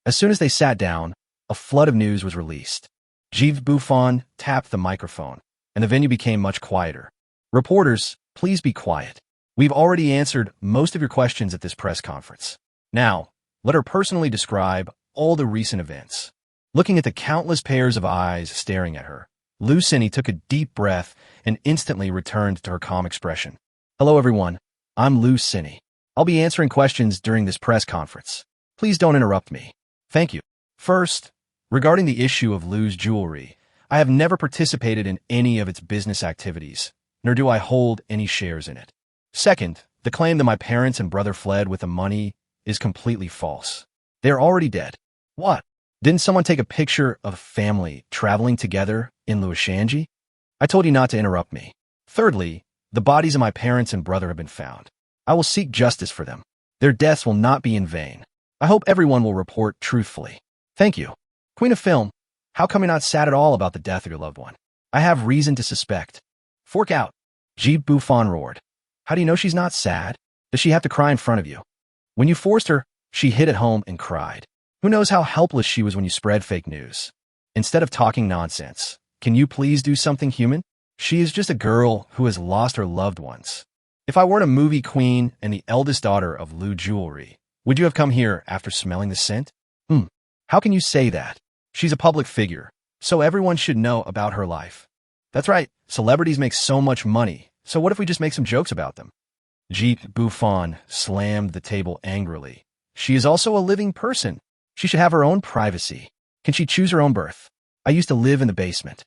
As soon as they sat down, a flood of news was released. Ji Bufan tapped the microphone, and the venue became much quieter. "Reporters, please be quiet. We've already answered most of your questions at this press conference. Now, let her personally describe all the recent events." Looking at the countless pairs of eyes staring at her, Lu Cini took a deep breath and instantly returned to her calm expression. "Hello, everyone. I'm Lu Cini. I'll be answering questions during this press conference. Please don't interrupt me. Thank you. First, regarding the issue of Lu's jewelry, I have never participated in any of its business activities, nor do I hold any shares in it. Second, The claim that my parents and brother fled with the money is completely false. They are already dead. What? Didn't someone take a picture of a family traveling together in Luoshanji? I told you not to interrupt me. Thirdly, the bodies of my parents and brother have been found. I will seek justice for them. Their deaths will not be in vain. I hope everyone will report truthfully. Thank you. Queen of Film, how come you're not sad at all about the death of your loved one? I have reason to suspect. Fork out. Bufan roared. How do you know she's not sad? Does she have to cry in front of you? When you forced her, she hid at home and cried. Who knows how helpless she was when you spread fake news? Instead of talking nonsense, can you please do something human? She is just a girl who has lost her loved ones. If I weren't a movie queen and the eldest daughter of Lu Jewelry, would you have come here after smelling the scent? How can you say that? She's a public figure, so everyone should know about her life. That's right, celebrities make so much money, so what if we just make some jokes about them? Bufan slammed the table angrily. She is also a living person. She should have her own privacy. Can she choose her own birth? I used to live in the basement.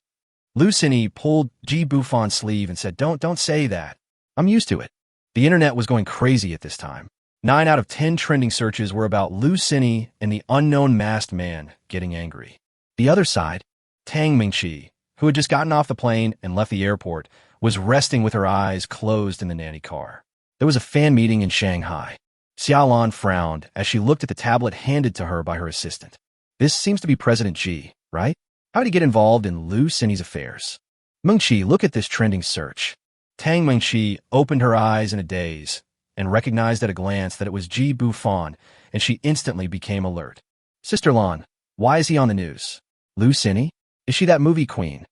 Lu Xini pulled Bufan's sleeve and said, Don't say that. I'm used to it. The internet was going crazy at this time. 9 out of 10 trending searches were about Lu Xini and the unknown masked man getting angry. The other side, Tang Mingqi, who had just gotten off the plane and left the airport, was resting with her eyes closed in the nanny car. There was a fan meeting in Shanghai. Xiaolan frowned as she looked at the tablet handed to her by her assistant. This seems to be President Xi, right? How did he get involved in Lu Xini's affairs? Mingqi, look at this trending search. Tang Mingqi opened her eyes in a daze and recognized at a glance that it was Bufan, and she instantly became alert. Sister Lan, why is he on the news? Lu Xini? Is she that movie queen?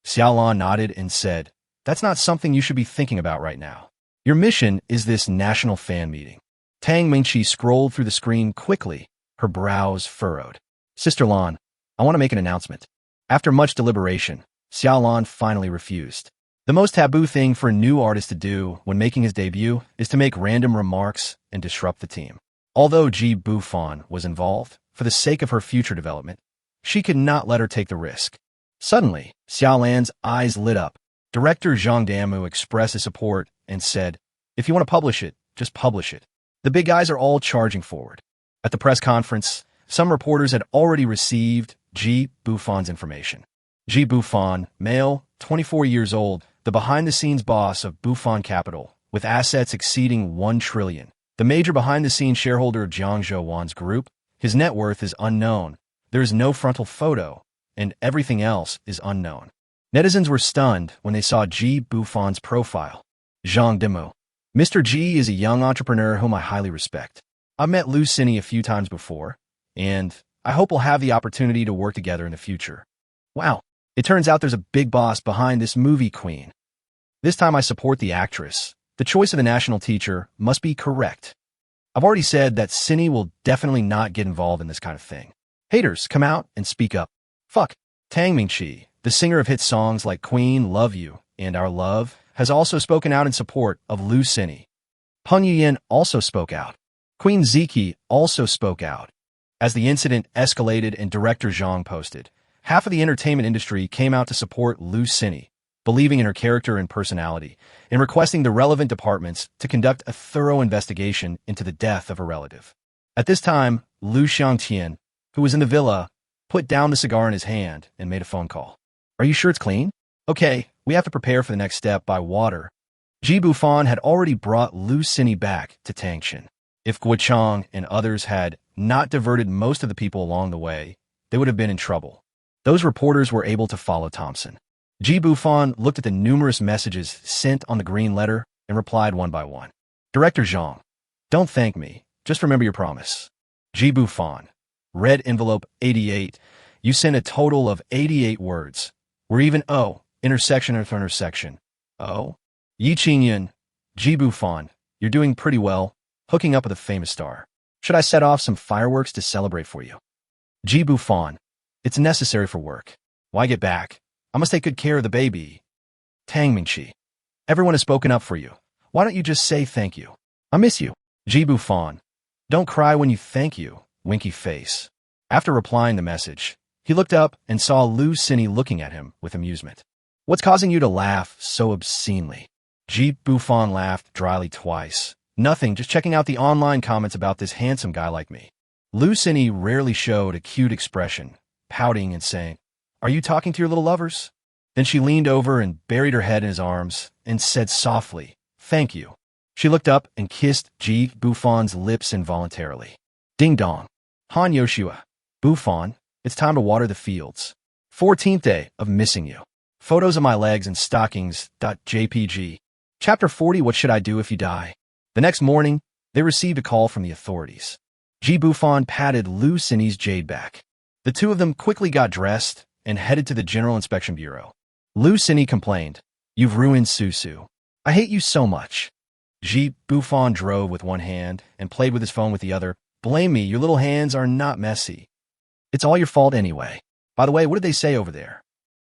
Xiaolan nodded and said, That's not something you should be thinking about right now. Your mission is this national fan meeting. Tang Mingqi scrolled through the screen quickly, her brows furrowed. Sister Lan, I want to make an announcement. After much deliberation, Xiaolan finally refused. The most taboo thing for a new artist to do when making his debut is to make random remarks and disrupt the team. Although Bufan was involved, for the sake of her future development, she could not let her take the risk. Suddenly, Xiaolan's eyes lit up. Director Zhang Damu expressed his support and said, If you want to publish it, just publish it. The big guys are all charging forward. At the press conference, some reporters had already received Bufan's information. Bufan, male, 24 years old, the behind-the-scenes boss of Bufan Capital, with assets exceeding 1 trillion. The major behind-the-scenes shareholder of Jiangzhou Wan's group, his net worth is unknown. There is no frontal photo, and everything else is unknown. Netizens were stunned when they saw Bufan's profile. Zhang Demo. Mr. G is a young entrepreneur whom I highly respect. I've met Lu Xini a few times before, and I hope we'll have the opportunity to work together in the future. Wow, it turns out there's a big boss behind this movie queen. This time I support the actress. The choice of the national teacher must be correct. I've already said that Xini will definitely not get involved in this kind of thing. Haters, come out and speak up. Fuck. Tang Mingqi, the singer of hit songs like Queen, Love You, and Our Love, has also spoken out in support of Lu Xini. Peng Yuyan also spoke out. Queen Ziki also spoke out. As the incident escalated and director Zhang posted, half of the entertainment industry came out to support Lu Xini, believing in her character and personality, and requesting the relevant departments to conduct a thorough investigation into the death of her relative. At this time, Lu Xiangtian, who was in the villa, put down the cigar in his hand and made a phone call. Are you sure it's clean? Okay, we have to prepare for the next step by water. Bufan had already brought Lu Xini back to Tangshan. If Guochang and others had not diverted most of the people along the way, they would have been in trouble. Those reporters were able to follow Thompson. Bufan looked at the numerous messages sent on the green letter and replied one by one. Director Zhang, don't thank me. Just remember your promise. Bufan, red envelope 88. You sent a total of 88 words. We're even O, intersection after intersection. O? Yi Qingyan, Bufan, you're doing pretty well, hooking up with a famous star. Should I set off some fireworks to celebrate for you? Bufan, it's necessary for work. Why get back? I must take good care of the baby. Tang Mingqi, everyone has spoken up for you. Why don't you just say thank you? I miss you. Bufan, don't cry when you thank you, winky face. After replying the message, he looked up and saw Lu Xini looking at him with amusement. What's causing you to laugh so obscenely? Bufan laughed dryly twice, Nothing, just checking out the online comments about this handsome guy like me. Lu Cini rarely showed a cute expression, pouting and saying, "Are you talking to your little lovers?" Then she leaned over and buried her head in his arms and said softly, "Thank you." She looked up and kissed Ji Bufan's lips involuntarily. Ding dong. Han Yoshua. Bufan, it's time to water the fields. 14th day of missing you. Photos of my legs and stockings. JPG. Chapter 40. What should I do if you die? The next morning, they received a call from the authorities. Ji Bufan patted Lu Cini's jade back. The two of them quickly got dressed and headed to the General Inspection Bureau. Lu Cini complained, "You've ruined Susu. I hate you so much." Ji Bufan drove with one hand and played with his phone with the other. "Blame me, your little hands are not messy. It's all your fault anyway. By the way, what did they say over there?"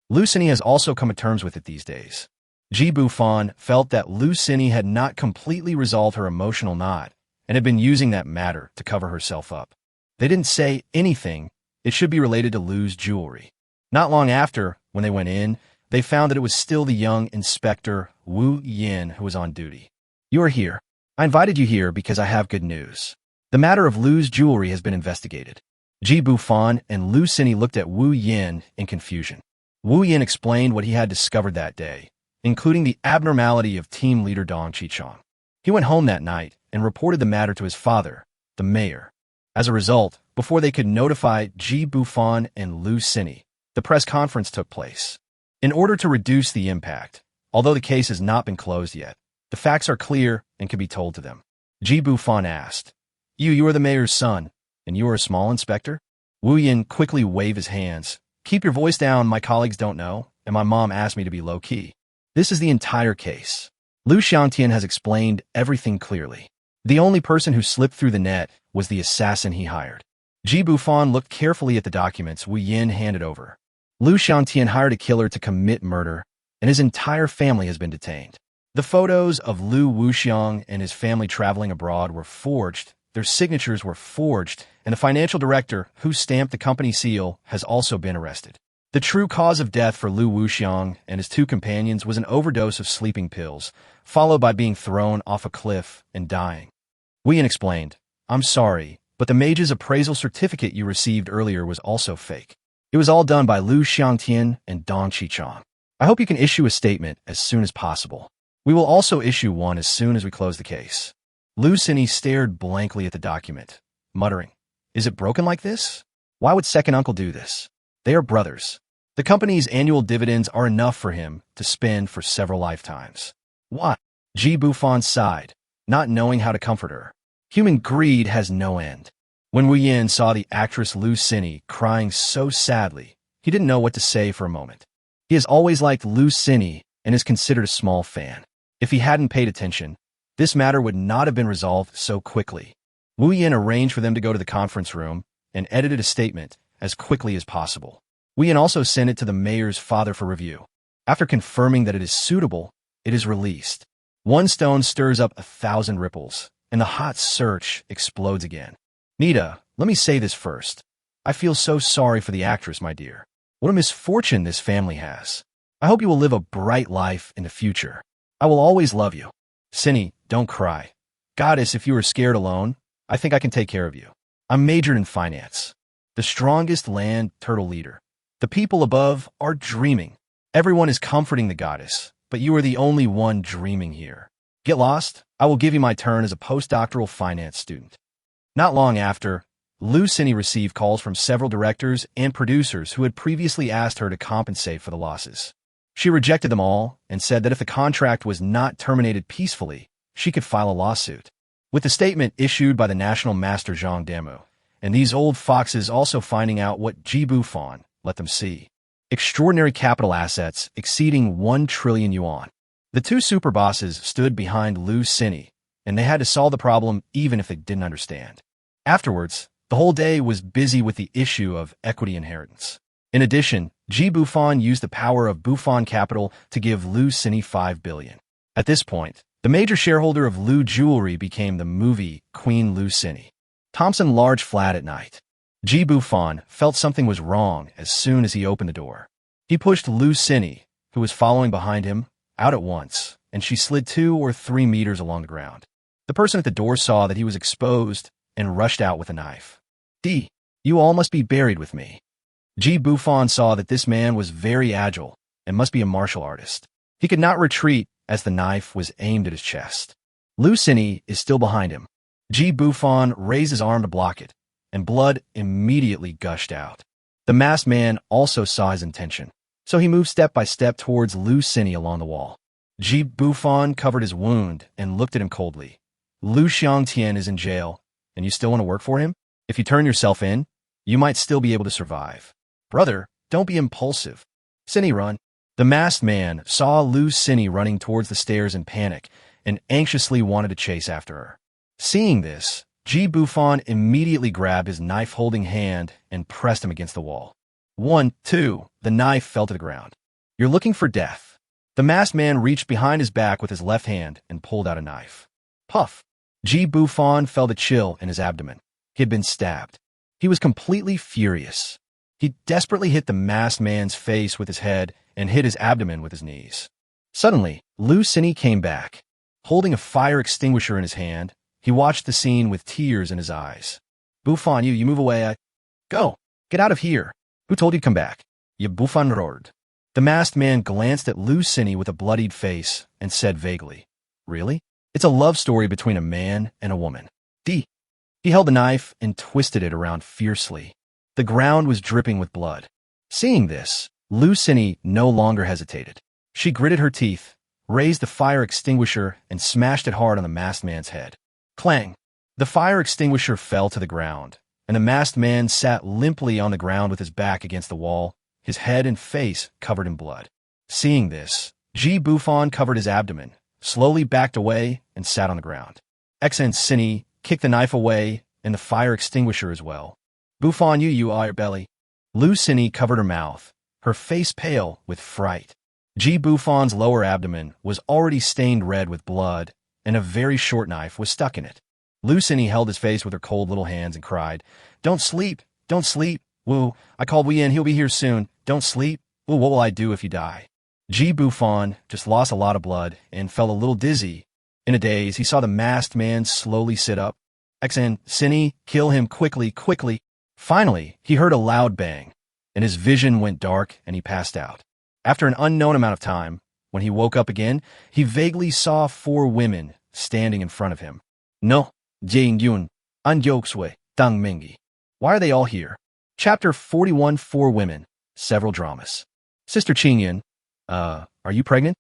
Lu Cini has also come to terms with it these days. Ji Bufan felt that Lu Cini had not completely resolved her emotional knot and had been using that matter to cover herself up. They didn't say anything. It should be related to Lu's jewelry. Not long after, when they went in, they found that it was still the young Inspector Wu Yin who was on duty. "You are here. I invited you here because I have good news. The matter of Lu's jewelry has been investigated." Ji Bufan and Lu Cini looked at Wu Yin in confusion. Wu Yin explained what he had discovered that day, including the abnormality of team leader Dong Qichong. He went home that night and reported the matter to his father, the mayor. As a result, before they could notify Ji Bufan and Lu Cini, the press conference took place. In order to reduce the impact, although the case has not been closed yet, the facts are clear and can be told to them. Ji Bufan asked, You are the mayor's son, and you are a small inspector?" Wu Yin quickly waved his hands. "Keep your voice down, my colleagues don't know, and my mom asked me to be low-key. This is the entire case." Lu Xiangtian has explained everything clearly. The only person who slipped through the net was the assassin he hired. Ji Bufan looked carefully at the documents Wu Yin handed over. Lu Xiangtian hired a killer to commit murder, and his entire family has been detained. The photos of Lu Wuxiang and his family traveling abroad were forged, their signatures were forged, and the financial director, who stamped the company seal, has also been arrested. The true cause of death for Lu Wuxiang and his two companions was an overdose of sleeping pills, followed by being thrown off a cliff and dying. Wu Yin explained, "I'm sorry, but the mage's appraisal certificate you received earlier was also fake. It was all done by Lu Xiangtian and Dong Qichong. I hope you can issue a statement as soon as possible. We will also issue one as soon as we close the case." Lu Cini stared blankly at the document, muttering, "Is it broken like this? Why would second uncle do this? They are brothers. The company's annual dividends are enough for him to spend for several lifetimes. What?" Ji Bufan sighed, not knowing how to comfort her. Human greed has no end. When Wu Yin saw the actress Lu Cini crying so sadly, he didn't know what to say for a moment. He has always liked Lu Cini and is considered a small fan. If he hadn't paid attention, this matter would not have been resolved so quickly. Wu Yin arranged for them to go to the conference room and edited a statement as quickly as possible. Wu Yin also sent it to the mayor's father for review. After confirming that it is suitable, it is released. One stone stirs up 1,000 ripples, and the hot search explodes again. "Nita, let me say this first. I feel so sorry for the actress, my dear. What a misfortune this family has. I hope you will live a bright life in the future. I will always love you. Cini, don't cry. Goddess, if you are scared alone, I think I can take care of you. I'm majored in finance. The strongest land turtle leader. The people above are dreaming. Everyone is comforting the goddess, but you are the only one dreaming here. Get lost? I will give you my turn as a postdoctoral finance student." Not long after, Lu Cini received calls from several directors and producers who had previously asked her to compensate for the losses. She rejected them all and said that if the contract was not terminated peacefully, she could file a lawsuit. With the statement issued by the National Master Zhang Demu, and these old foxes also finding out what Ji Bufan let them see. Extraordinary capital assets exceeding 1 trillion yuan. The two super bosses stood behind Lu Cini, and they had to solve the problem even if they didn't understand. Afterwards, the whole day was busy with the issue of equity inheritance. In addition, Ji Bufan used the power of Bufan Capital to give Lu Cini 5 billion. At this point, the major shareholder of Lu Jewelry became the movie Queen Lu Cini. Thompson large flat at night. Ji Bufan felt something was wrong as soon as he opened the door. He pushed Lu Cini, who was following behind him, out at once, and she slid 2 or 3 meters along the ground. The person at the door saw that he was exposed and rushed out with a knife. You all must be buried with me. Bufan saw that this man was very agile and must be a martial artist. He could not retreat as the knife was aimed at his chest. Lu Sini is still behind him. Bufan raised his arm to block it, and blood immediately gushed out. The masked man also saw his intention, so he moved step by step towards Lu Sini along the wall. Bufan covered his wound and looked at him coldly. Lu Xiangtian is in jail, and you still want to work for him? If you turn yourself in, you might still be able to survive. Brother, don't be impulsive. Sini, run. The masked man saw Lu Sini running towards the stairs in panic and anxiously wanted to chase after her. Seeing this, Bufan immediately grabbed his knife-holding hand and pressed him against the wall. 1, 2, the knife fell to the ground. You're looking for death. The masked man reached behind his back with his left hand and pulled out a knife. Puff! Bufan felt a chill in his abdomen. He had been stabbed. He was completely furious. He desperately hit the masked man's face with his head and hit his abdomen with his knees. Suddenly, Lu Sini came back. Holding a fire extinguisher in his hand, he watched the scene with tears in his eyes. Bufan, you move away. Go! Get out of here! Who told you to come back? You Bufan roared. The masked man glanced at Lu Sini with a bloodied face and said vaguely, Really? It's a love story between a man and a woman. He held the knife and twisted it around fiercely. The ground was dripping with blood. Seeing this, Lu Sini no longer hesitated. She gritted her teeth, raised the fire extinguisher, and smashed it hard on the masked man's head. Clang! The fire extinguisher fell to the ground, and the masked man sat limply on the ground with his back against the wall, his head and face covered in blood. Seeing this, Bufan covered his abdomen, slowly backed away, and sat on the ground. XN Sini kicked the knife away and the fire extinguisher as well. Bufan, you are your belly. Lu Sini covered her mouth, her face pale with fright. Bufan's lower abdomen was already stained red with blood, and a very short knife was stuck in it. Lu Sini held his face with her cold little hands and cried, Don't sleep! Don't sleep! Woo! I called Wei in, he'll be here soon. Don't sleep! Woo, what will I do if you die? Bufan just lost a lot of blood and felt a little dizzy. In a daze, he saw the masked man slowly sit up. XN Sini, kill him quickly, quickly. Finally, he heard a loud bang, and his vision went dark and he passed out. After an unknown amount of time, when he woke up again, he vaguely saw 4 women standing in front of him. No, Jane Yun, An Yoksui, Dang Mingi. Why are they all here? Chapter 41, 4 Women, Several Dramas. Sister Qingyun, are you pregnant?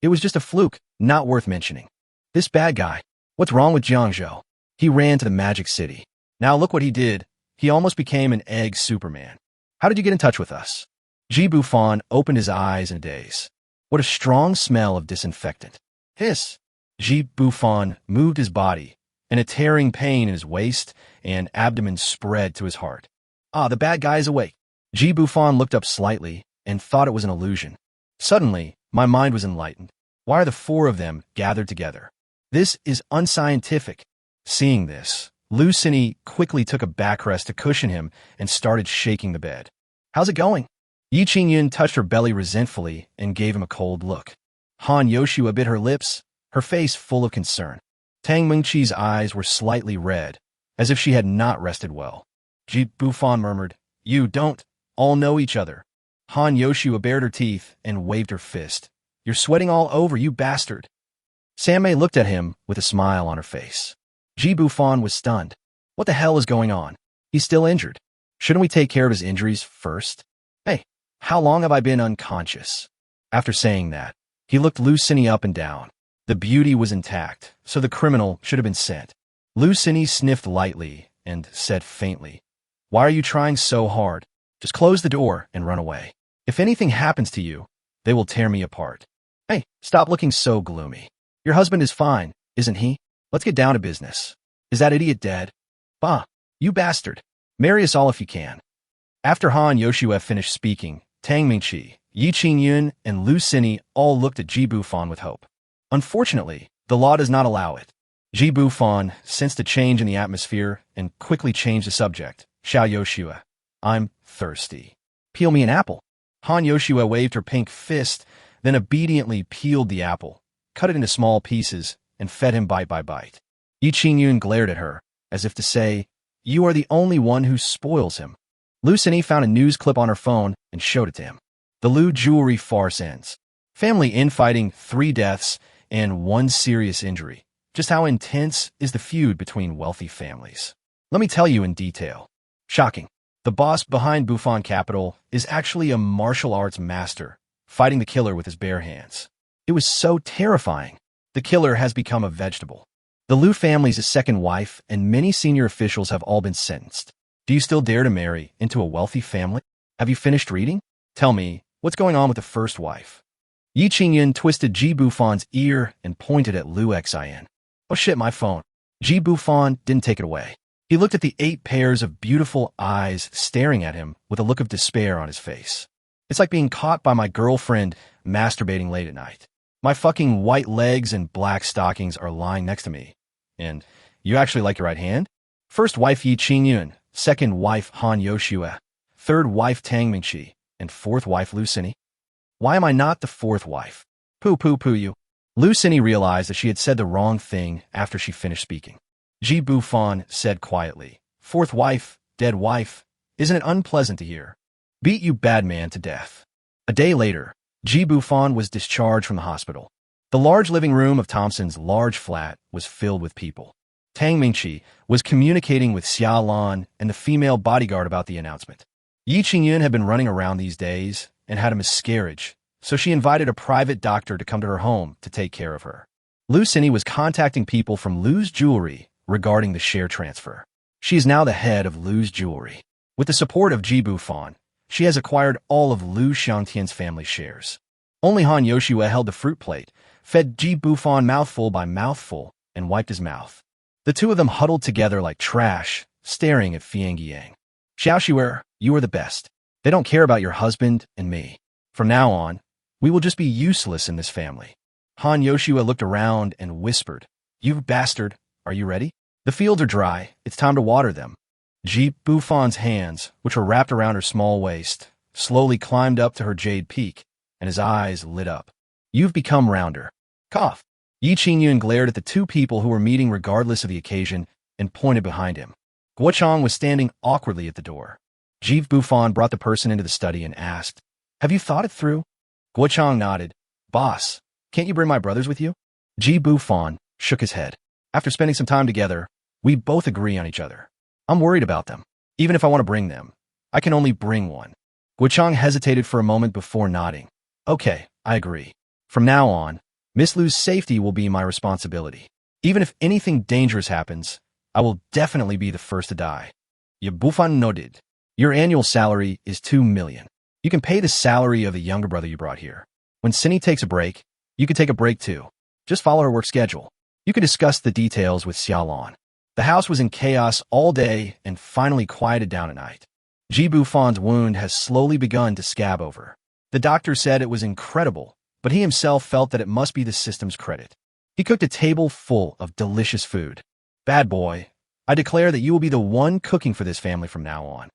It was just a fluke, not worth mentioning. This bad guy, what's wrong with Jiangzhou? He ran to the magic city. Now look what he did. He almost became an egg Superman. How did you get in touch with us? Bufan opened his eyes in a daze. What a strong smell of disinfectant. Hiss! Bufan moved his body, and a tearing pain in his waist and abdomen spread to his heart. The bad guy is awake. Bufan looked up slightly and thought it was an illusion. Suddenly, my mind was enlightened. Why are the 4 of them gathered together? This is unscientific. Seeing this, Lu Sini quickly took a backrest to cushion him and started shaking the bed. How's it going? Yi Qingyun touched her belly resentfully and gave him a cold look. Han Yoshua bit her lips, her face full of concern. Tang Mingqi's eyes were slightly red, as if she had not rested well. Bufan murmured, You don't all know each other. Han Yoshua bared her teeth and waved her fist. You're sweating all over, you bastard. Sammei looked at him with a smile on her face. Bufan was stunned. What the hell is going on? He's still injured. Shouldn't we take care of his injuries first? Hey, how long have I been unconscious? After saying that, he looked Lu Sini up and down. The beauty was intact, so the criminal should have been sent. Lu Sini sniffed lightly and said faintly, Why are you trying so hard? Just close the door and run away. If anything happens to you, they will tear me apart. Hey, stop looking so gloomy. Your husband is fine, isn't he? Let's get down to business. Is that idiot dead? Bah, you bastard. Marry us all if you can. After Han Yoshua finished speaking, Tang Mingqi, Yi Qingyun, and Lu Sini all looked at Bufan with hope. Unfortunately, the law does not allow it. Bufan sensed a change in the atmosphere and quickly changed the subject. Xiao Yoshua, I'm thirsty. Peel me an apple. Han Yoshua waved her pink fist, then obediently peeled the apple, cut it into small pieces, and fed him bite by bite. Yi Qingyun glared at her, as if to say, "You are the only one who spoils him." Lu Xini found a news clip on her phone and showed it to him. The Lu jewelry farce ends. Family infighting, 3 deaths, and 1 serious injury. Just how intense is the feud between wealthy families? Let me tell you in detail. Shocking. The boss behind Bufan Capital is actually a martial arts master, fighting the killer with his bare hands. It was so terrifying. The killer has become a vegetable. The Liu family's second wife and many senior officials have all been sentenced. Do you still dare to marry into a wealthy family? Have you finished reading? Tell me, what's going on with the first wife? Yi Qingyun twisted Ji Bufan's ear and pointed at Liu Xin. Oh shit, my phone. Ji Bufan didn't take it away. He looked at the 8 pairs of beautiful eyes staring at him with a look of despair on his face. It's like being caught by my girlfriend masturbating late at night. My fucking white legs and black stockings are lying next to me. And you actually like your right hand? First wife Yi Qingyun, second wife Han Yoshua, third wife Tang Mingqi, and fourth wife Lu Xini. Why am I not the 4th wife? Poo you. Lu Xini realized that she had said the wrong thing after she finished speaking. Ji Bufan said quietly, 4th wife, dead wife. Isn't it unpleasant to hear? Beat you bad man to death. A day later, Ji Bufan was discharged from the hospital. The large living room of Thompson's large flat was filled with people. Tang Mingqi was communicating with Xia Lan and the female bodyguard about the announcement. Yi Qingyun had been running around these days and had a miscarriage, so she invited a private doctor to come to her home to take care of her. Lu Xini was contacting people from Lu's jewelry regarding the share transfer. She is now the head of Lu's jewelry. With the support of Ji Bufan, she has acquired all of Lu Xiangtian's family shares. Only Han Yoshua held the fruit plate, fed Ji Bufan mouthful by mouthful, and wiped his mouth. The two of them huddled together like trash, staring at Fiang Yang. Xiaoxiwer, you are the best. They don't care about your husband and me. From now on, we will just be useless in this family. Han Yoshua looked around and whispered, You bastard, are you ready? The fields are dry, it's time to water them. Ji Bufan's hands, which were wrapped around her small waist, slowly climbed up to her jade peak, and his eyes lit up. You've become rounder. Cough. Yi Qingyun glared at the 2 people who were meeting regardless of the occasion and pointed behind him. Guochang was standing awkwardly at the door. Ji Bufan brought the person into the study and asked, Have you thought it through? Guochang nodded. Boss, can't you bring my brothers with you? Ji Bufan shook his head. After spending some time together, we both agree on each other. I'm worried about them. Even if I want to bring them, I can only bring one. Guochang hesitated for a moment before nodding. Okay, I agree. From now on, Miss Lu's safety will be my responsibility. Even if anything dangerous happens, I will definitely be the first to die. Ye Bufan nodded. Your annual salary is 2 million. You can pay the salary of the younger brother you brought here. When Cindy takes a break, you can take a break too. Just follow her work schedule. You can discuss the details with Xiaolan. The house was in chaos all day and finally quieted down at night. Ji Bufan's wound has slowly begun to scab over. The doctor said it was incredible, but he himself felt that it must be the system's credit. He cooked a table full of delicious food. Bad boy, I declare that you will be the one cooking for this family from now on.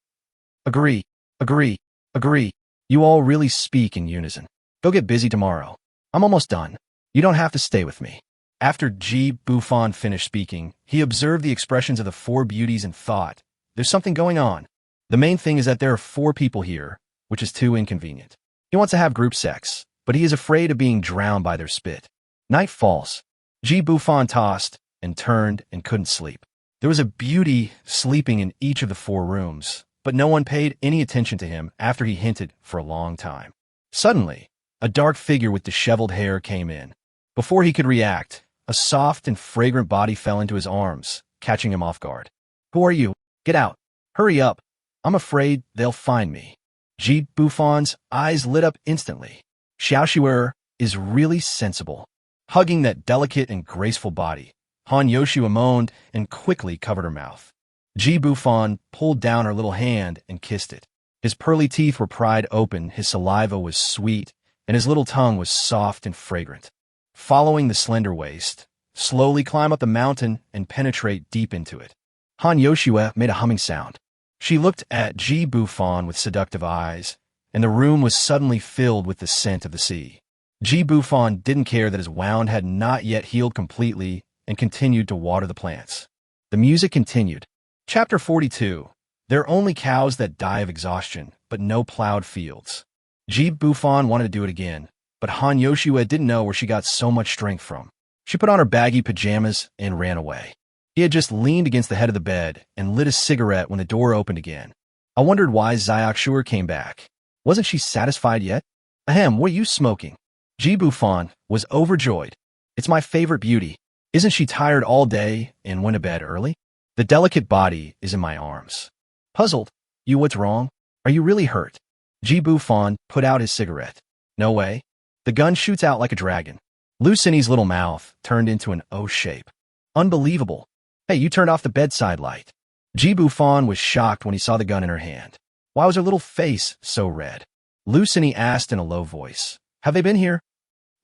Agree, agree, agree. You all really speak in unison. Go get busy tomorrow. I'm almost done. You don't have to stay with me. After Ji Bufan finished speaking, he observed the expressions of the 4 beauties and thought, There's something going on. The main thing is that there are 4 people here, which is too inconvenient. He wants to have group sex, but he is afraid of being drowned by their spit. Night falls. Ji Bufan tossed and turned and couldn't sleep. There was a beauty sleeping in each of the 4 rooms, but no one paid any attention to him after he hinted for a long time. Suddenly, a dark figure with disheveled hair came in. Before he could react, a soft and fragrant body fell into his arms, catching him off guard. Who are you? Get out. Hurry up. I'm afraid they'll find me. Ji Bufan's eyes lit up instantly. Xiaoxiwer is really sensible. Hugging that delicate and graceful body, Han Yoshua moaned and quickly covered her mouth. Ji Bufan pulled down her little hand and kissed it. His pearly teeth were pried open, his saliva was sweet, and his little tongue was soft and fragrant. Following the slender waist, slowly climb up the mountain and penetrate deep into it. Han Yoshua made a humming sound. She looked at Ji Bufan with seductive eyes, and the room was suddenly filled with the scent of the sea. Ji Bufan didn't care that his wound had not yet healed completely and continued to water the plants. The music continued. Chapter 42. There are only cows that die of exhaustion, but no plowed fields. Bufan wanted to do it again, but Han Yoshua didn't know where she got so much strength from. She put on her baggy pajamas and ran away. He had just leaned against the head of the bed and lit a cigarette when the door opened again. I wondered why Xiaoxuer came back. Wasn't she satisfied yet? Ahem, what are you smoking? Bufan was overjoyed. It's my favorite beauty. Isn't she tired all day and went to bed early? The delicate body is in my arms. Puzzled. You, what's wrong? Are you really hurt? Bufan put out his cigarette. No way. The gun shoots out like a dragon. Luciny's little mouth turned into an O shape. Unbelievable. Hey, you turned off the bedside light. Bufan was shocked when he saw the gun in her hand. Why was her little face so red? Luciny asked in a low voice. Have they been here?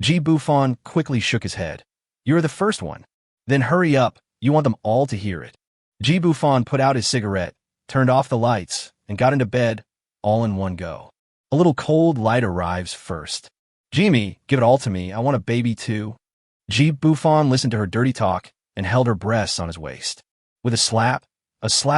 Bufan quickly shook his head. You're the first one. Then hurry up. You want them all to hear it. Bufan put out his cigarette, turned off the lights, and got into bed all in one go. A little cold light arrives first. Jimmy, give it all to me. I want a baby too. Bufan listened to her dirty talk and held her breasts on his waist. With a slap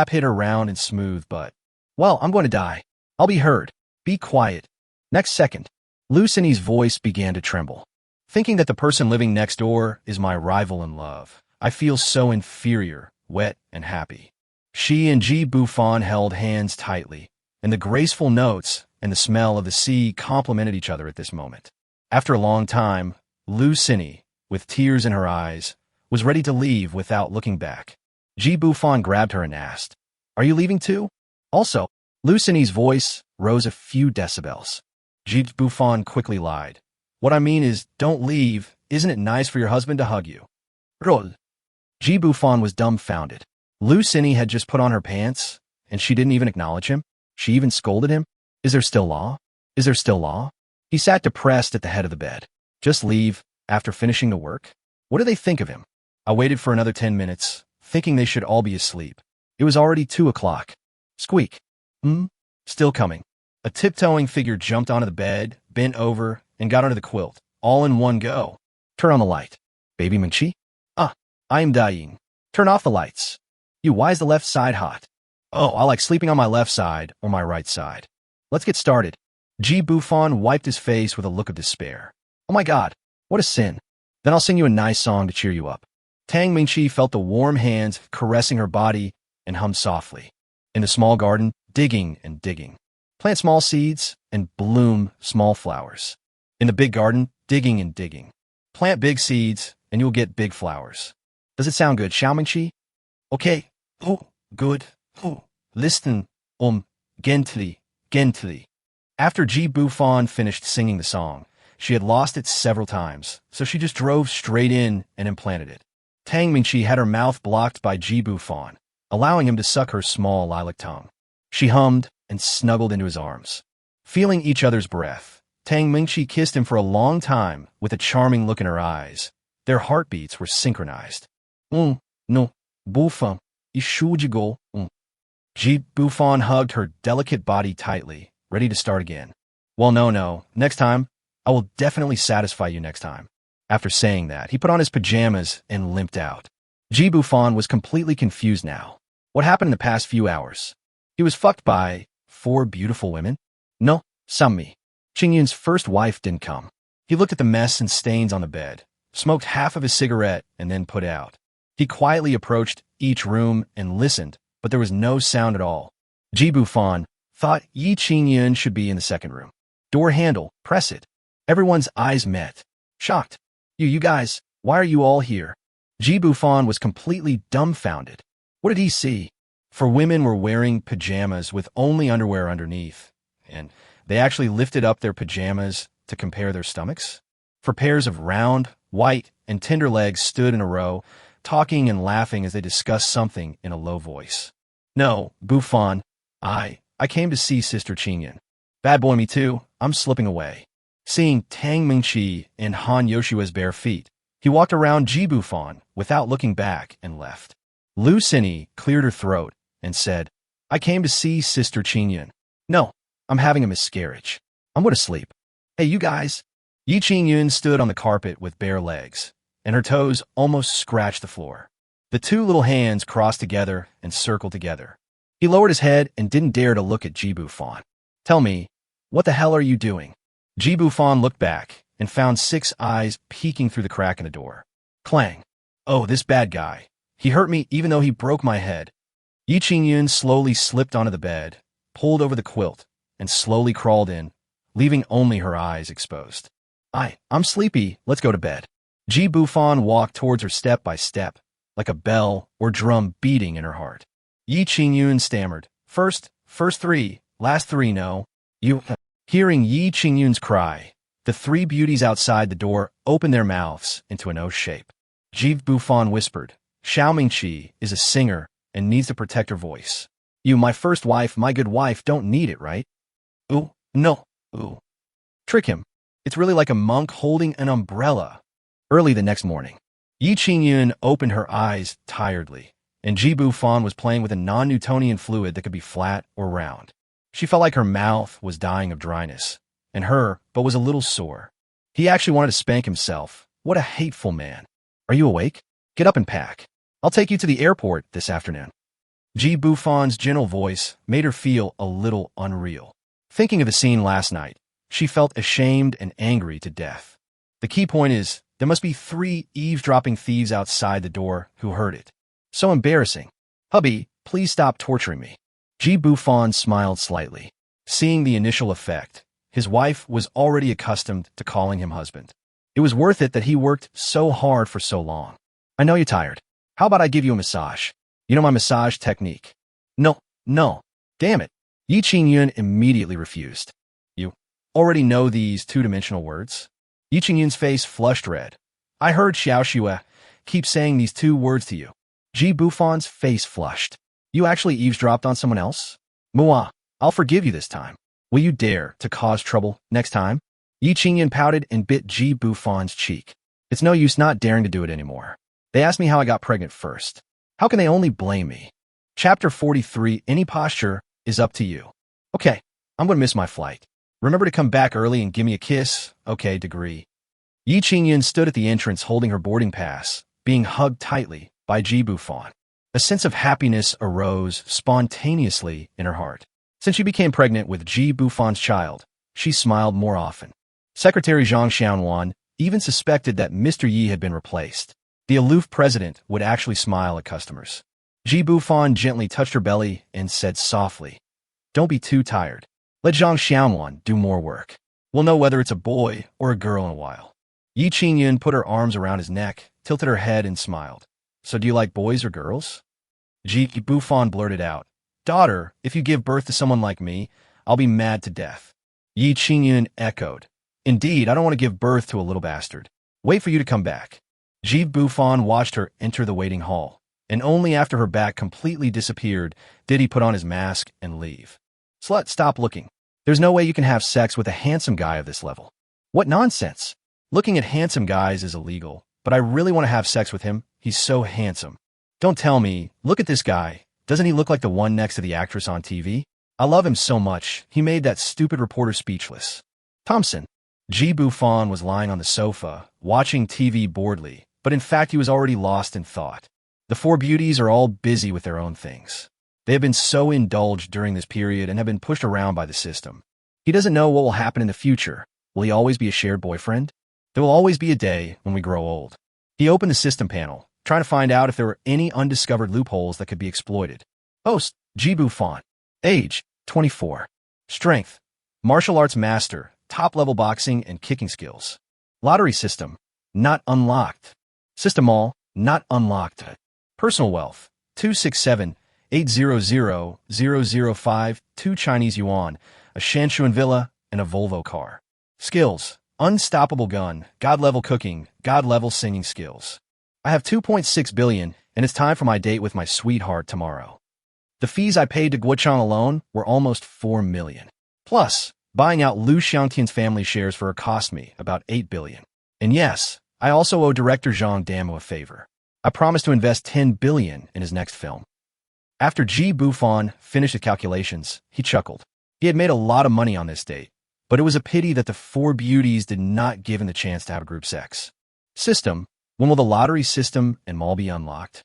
hit her round and smooth butt. Well, I'm going to die. I'll be heard. Be quiet. Next second, Luciny's voice began to tremble. Thinking that the person living next door is my rival in love, I feel so inferior, wet, and happy. She and Bufan held hands tightly, and the graceful notes and the smell of the sea complemented each other at this moment. After a long time, Luciny, with tears in her eyes, was ready to leave without looking back. Bufan grabbed her and asked, Are you leaving too? Also, Luciny's voice rose a few decibels. Bufan quickly lied. What I mean is, don't leave. Isn't it nice for your husband to hug you? Roll. Bufan was dumbfounded. Luciny had just put on her pants, and she didn't even acknowledge him. She even scolded him. Is there still law? Is there still law? He sat depressed at the head of the bed. Just leave after finishing the work? What do they think of him? I waited for another 10 minutes, thinking they should all be asleep. It was already 2 o'clock. Squeak. Still coming. A tiptoeing figure jumped onto the bed, bent over, and got under the quilt, all in one go. Turn on the light. Baby Mingqi? I am dying. Turn off the lights. You, why is the left side hot? Oh, I like sleeping on my left side or my right side. Let's get started. Bufan wiped his face with a look of despair. Oh my God, what a sin. Then I'll sing you a nice song to cheer you up. Tang Mingqi felt the warm hands caressing her body and hummed softly. In the small garden, digging and digging. Plant small seeds and bloom small flowers. In the big garden, digging and digging. Plant big seeds and you'll get big flowers. Does it sound good, Xiao Mingqi? Okay. Oh, good. Oh, listen, gently. After Bufan finished singing the song, she had lost it several times, so she just drove straight in and implanted it. Tang Mingqi had her mouth blocked by Bufan, allowing him to suck her small lilac tongue. She hummed and snuggled into his arms. Feeling each other's breath, Tang Mingqi kissed him for a long time with a charming look in her eyes. Their heartbeats were synchronized. No, Bufan, ishujigo. Bufan hugged her delicate body tightly, ready to start again. Well, no, next time. I will definitely satisfy you next time. After saying that, he put on his pajamas and limped out. Bufan was completely confused now. What happened in the past few hours? He was fucked by 4 beautiful women? No, Sammi. Qingyun's first wife didn't come. He looked at the mess and stains on the bed, smoked half of his cigarette, and then put out. He quietly approached each room and listened, but there was no sound at all. Bufan thought Yi Qingyun should be in the second room. Door handle, press it. Everyone's eyes met. Shocked. You guys, why are you all here? Bufan was completely dumbfounded. What did he see? 4 women were wearing pajamas with only underwear underneath, and they actually lifted up their pajamas to compare their stomachs. 4 pairs of round, white, and tender legs stood in a row, talking and laughing as they discussed something in a low voice. No, Bufan, I came to see Sister Qingyun. Bad boy me too, I'm slipping away. Seeing Tang Mingqi and Han Yoshua's bare feet, he walked around Bufan without looking back and left. Luciny cleared her throat and said, I came to see Sister Qingyun. No, I'm having a miscarriage. I'm going to sleep. Hey, you guys. Yi Qingyun stood on the carpet with bare legs, and her toes almost scratched the floor. The two little hands crossed together and circled together. He lowered his head and didn't dare to look at Bufan. Tell me, what the hell are you doing? Bufan looked back and found 6 eyes peeking through the crack in the door. Clang. Oh, this bad guy. He hurt me even though he broke my head. Yi Qingyun slowly slipped onto the bed, pulled over the quilt, and slowly crawled in, leaving only her eyes exposed. I'm sleepy. Let's go to bed. Bufan walked towards her step by step, like a bell or drum beating in her heart. Yi Qingyun stammered, First 3, last 3, no. You. Hearing Yi Qingyun's cry, the 3 beauties outside the door opened their mouths into an O shape. Bufan whispered, Xiao Mingqi is a singer and needs to protect her voice. You, my first wife, my good wife, don't need it, right? Ooh, no, ooh. Trick him. It's really like a monk holding an umbrella. Early the next morning, Yi Qingyun opened her eyes tiredly, and Bufan was playing with a non-Newtonian fluid that could be flat or round. She felt like her mouth was dying of dryness, and but was a little sore. He actually wanted to spank himself. What a hateful man. Are you awake? Get up and pack. I'll take you to the airport this afternoon. Bufan's gentle voice made her feel a little unreal. Thinking of the scene last night, she felt ashamed and angry to death. The key point is, there must be 3 eavesdropping thieves outside the door who heard it. So embarrassing. Hubby, please stop torturing me. Bufan smiled slightly. Seeing the initial effect, his wife was already accustomed to calling him husband. It was worth it that he worked so hard for so long. I know you're tired. How about I give you a massage? You know my massage technique. No. Damn it. Yi Qingyun immediately refused. You already know these 2-dimensional words? Yi Qingyun's face flushed red. I heard Xiao Xue keep saying these 2 words to you. Bufan's face flushed. You actually eavesdropped on someone else? Manhwa, I'll forgive you this time. Will you dare to cause trouble next time? Yi Qingyun pouted and bit Bufan's cheek. It's no use not daring to do it anymore. They asked me how I got pregnant first. How can they only blame me? Chapter 43, Any posture is up to you. Okay, I'm going to miss my flight. Remember to come back early and give me a kiss? Okay, degree. Yi Qingyun stood at the entrance holding her boarding pass, being hugged tightly by Bufan. A sense of happiness arose spontaneously in her heart. Since she became pregnant with Bufan's child, she smiled more often. Secretary Zhang Xiaowan even suspected that Mr. Yi had been replaced. The aloof president would actually smile at customers. Bufan gently touched her belly and said softly, Don't be too tired. Let Zhang Xiaowan do more work. We'll know whether it's a boy or a girl in a while. Yi Qingyun put her arms around his neck, tilted her head, and smiled. So do you like boys or girls? Bufan blurted out, Daughter, if you give birth to someone like me, I'll be mad to death. Yi Qingyun echoed, Indeed, I don't want to give birth to a little bastard. Wait for you to come back. Bufan watched her enter the waiting hall, and only after her back completely disappeared did he put on his mask and leave. Slut, stop looking. There's no way you can have sex with a handsome guy of this level. What nonsense. Looking at handsome guys is illegal, but I really want to have sex with him. He's so handsome. Don't tell me, look at this guy. Doesn't he look like the one next to the actress on TV? I love him so much, he made that stupid reporter speechless. Thompson. Bufan was lying on the sofa, watching TV boredly, but in fact he was already lost in thought. The 4 beauties are all busy with their own things. They have been so indulged during this period and have been pushed around by the system. He doesn't know what will happen in the future. Will he always be a shared boyfriend? There will always be a day when we grow old. He opened the system panel, trying to find out if there were any undiscovered loopholes that could be exploited. Host, Bufan. Age, 24. Strength, martial arts master, top-level boxing and kicking skills. Lottery system, not unlocked. System all, not unlocked. Personal wealth, 267,800,005, 2 Chinese yuan, a Shanshuan villa, and a Volvo car. Skills, unstoppable gun, god-level cooking, god-level singing skills. I have 2.6 billion, and it's time for my date with my sweetheart tomorrow. The fees I paid to Guochang alone were almost 4 million. Plus, buying out Liu Xiangtian's family shares for her cost me about 8 billion. And yes, I also owe director Zhang Damu a favor. I promised to invest 10 billion in his next film. After Bufan finished his calculations, he chuckled. He had made a lot of money on this date, but it was a pity that the 4 beauties did not give him the chance to have a group sex. System, When will the lottery system and mall be unlocked?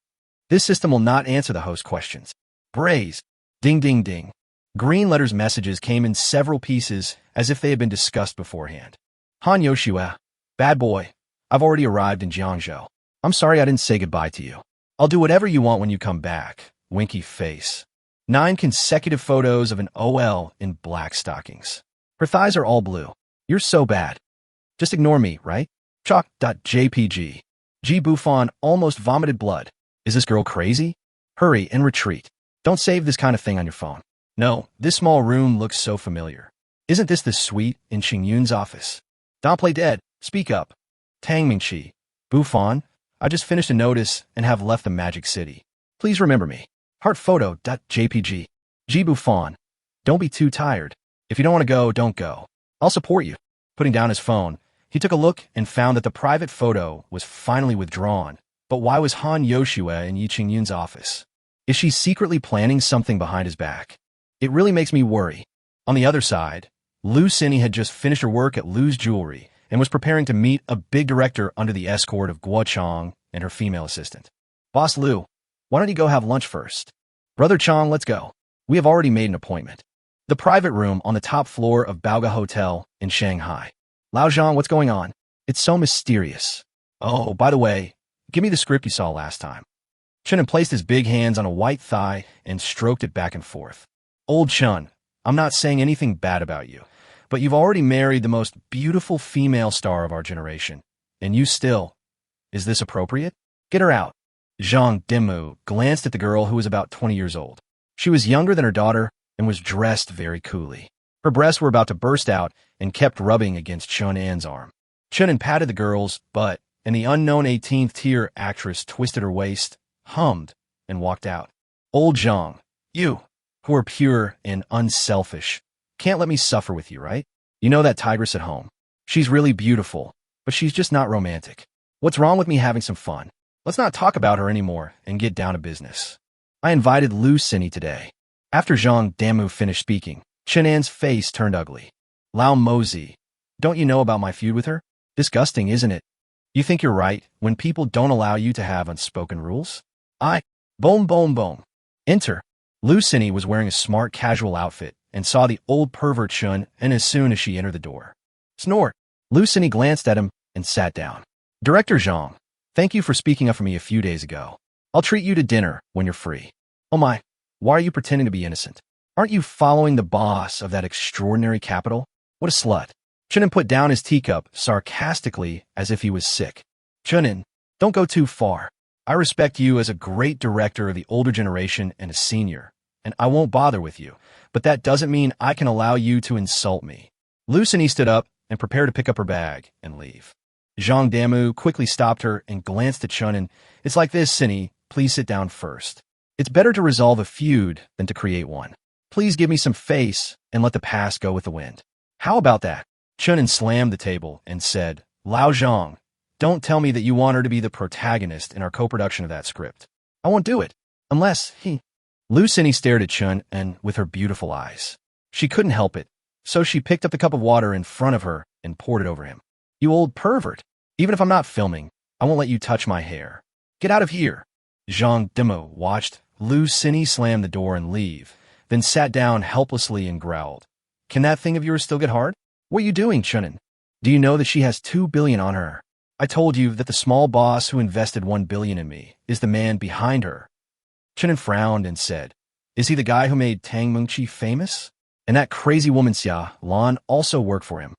This system will not answer the host questions. Braze. Ding ding ding. Green letters messages came in several pieces as if they had been discussed beforehand. Han Yoshua. Bad boy. I've already arrived in Jiangzhou. I'm sorry I didn't say goodbye to you. I'll do whatever you want when you come back. Winky face. 9 consecutive photos of an OL in black stockings. Her thighs are all blue. You're so bad. Just ignore me, right? Chalk.jpg. G. Bufan almost vomited blood. Is this girl crazy? Hurry and retreat. Don't save this kind of thing on your phone. No, this small room looks so familiar. Isn't this the suite in Xingyun's office? Don't play dead. Speak up. Tang Mingqi. Bufan, I just finished a notice and have left the Magic City. Please remember me. Heartphoto.jpg. G. Bufan. Don't be too tired. If you don't want to go, don't go. I'll support you. Putting down his phone, he took a look and found that the private photo was finally withdrawn. But why was Han Yoshua in Yi Qingyun's office? Is she secretly planning something behind his back? It really makes me worry. On the other side, Lu Xini had just finished her work at Lu's Jewelry and was preparing to meet a big director under the escort of Guo Chong and her female assistant. Boss Lu, why don't you go have lunch first? Brother Chong, let's go. We have already made an appointment. The private room on the top floor of Baoga Hotel in Shanghai. Lao Zhang, what's going on? It's so mysterious. Oh, by the way, give me the script you saw last time. Chun placed his big hands on a white thigh and stroked it back and forth. Old Chun, I'm not saying anything bad about you, but you've already married the most beautiful female star of our generation. And you still. Is this appropriate? Get her out. Zhang Dimu glanced at the girl who was about 20 years old. She was younger than her daughter and was dressed very coolly. Her breasts were about to burst out and kept rubbing against Chun An's arm. Chun patted the girl's butt, and the unknown 18th tier actress twisted her waist, hummed, and walked out. Old Zhang, you, who are pure and unselfish, can't let me suffer with you, right? You know that tigress at home. She's really beautiful, but she's just not romantic. What's wrong with me having some fun? Let's not talk about her anymore and get down to business. I invited Lu Xini today. After Zhang Damu finished speaking, Chen An's face turned ugly. Lao Mozi, don't you know about my feud with her? Disgusting, isn't it? You think you're right when people don't allow you to have unspoken rules? Boom, boom, boom. Enter. Lu Xini was wearing a smart casual outfit and saw the old pervert Chun, and as soon as she entered the door. Snort. Lu Xini glanced at him and sat down. Director Zhang, thank you for speaking up for me a few days ago. I'll treat you to dinner when you're free. Oh my, why are you pretending to be innocent? Aren't you following the boss of that extraordinary capital? What a slut. Chunin put down his teacup sarcastically as if he was sick. Chunin, don't go too far. I respect you as a great director of the older generation and a senior, and I won't bother with you, but that doesn't mean I can allow you to insult me. Lu Xini stood up and prepared to pick up her bag and leave. Zhang Damu quickly stopped her and glanced at Chunin. It's like this, Xini. Please sit down first. It's better to resolve a feud than to create one. Please give me some face and let the past go with the wind. How about that? Chunin slammed the table and said, Lao Zhang, don't tell me that you want her to be the protagonist in our co-production of that script. I won't do it. Unless he... Lu Xini stared at Chun and with her beautiful eyes. She couldn't help it, so she picked up the cup of water in front of her and poured it over him. You old pervert. Even if I'm not filming, I won't let you touch my hair. Get out of here. Zhang Demo watched Lu Xini slam the door and leave, then sat down helplessly and growled. Can that thing of yours still get hard? What are you doing, Chunin? Do you know that she has 2 billion on her? I told you that the small boss who invested 1 billion in me is the man behind her. Chunin frowned and said, Is he the guy who made Tang Mengqi famous? And that crazy woman Xia Lan also worked for him.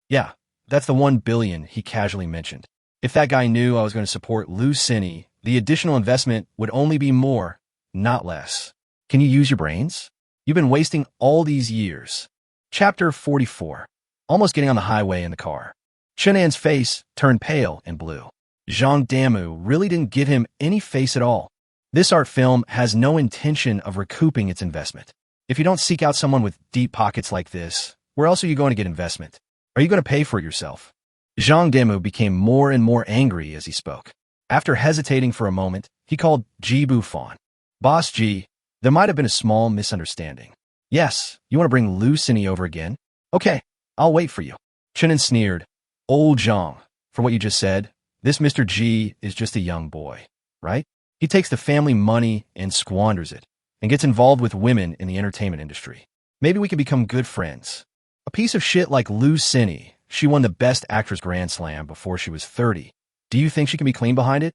Yeah, that's the 1 billion he casually mentioned. If that guy knew I was going to support Lu Xini, the additional investment would only be more, not less. Can you use your brains? You've been wasting all these years. Chapter 44. Almost getting on the highway in the car. Chen An's face turned pale and blue. Zhang Damu really didn't give him any face at all. This art film has no intention of recouping its investment. If you don't seek out someone with deep pockets like this, where else are you going to get investment? Are you going to pay for it yourself? Zhang Damu became more and more angry as he spoke. After hesitating for a moment, he called Ji Bufan. Boss Ji, there might have been a small misunderstanding. Yes, you want to bring Lu Xini over again? Okay, I'll wait for you. Chunin sneered. Old Zhang, for what you just said, This Mr. G is just a young boy, right? He takes the family money and squanders it, and gets involved with women in the entertainment industry. Maybe we can become good friends. A piece of shit like Lu Cine, she won the Best Actress Grand Slam before she was 30. Do you think she can be clean behind it?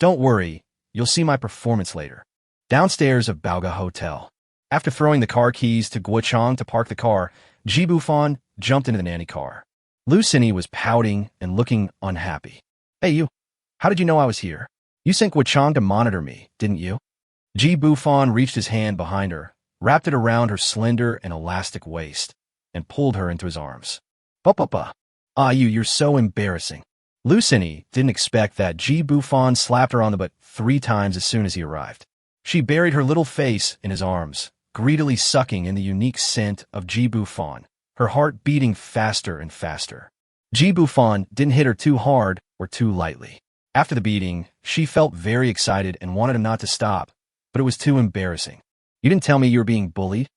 Don't worry, you'll see my performance later. Downstairs of Baoga Hotel. After throwing the car keys to Guo Chang to park the car, Ji Bufan jumped into the nanny car. Lu Cine was pouting and looking unhappy. Hey you, how did you know I was here? You sent Guo Chang to monitor me, didn't you? Ji Bufan reached his hand behind her, wrapped it around her slender and elastic waist, and pulled her into his arms. Papa. Ah, you're so embarrassing. Lu Cine didn't expect that. Ji Bufan slapped her on the butt 3 times as soon as he arrived. She buried her little face in his arms, greedily sucking in the unique scent of Ji Bufan, her heart beating faster and faster. Ji Bufan didn't hit her too hard or too lightly. After the beating, she felt very excited and wanted him not to stop, but it was too embarrassing. You didn't tell me you were being bullied?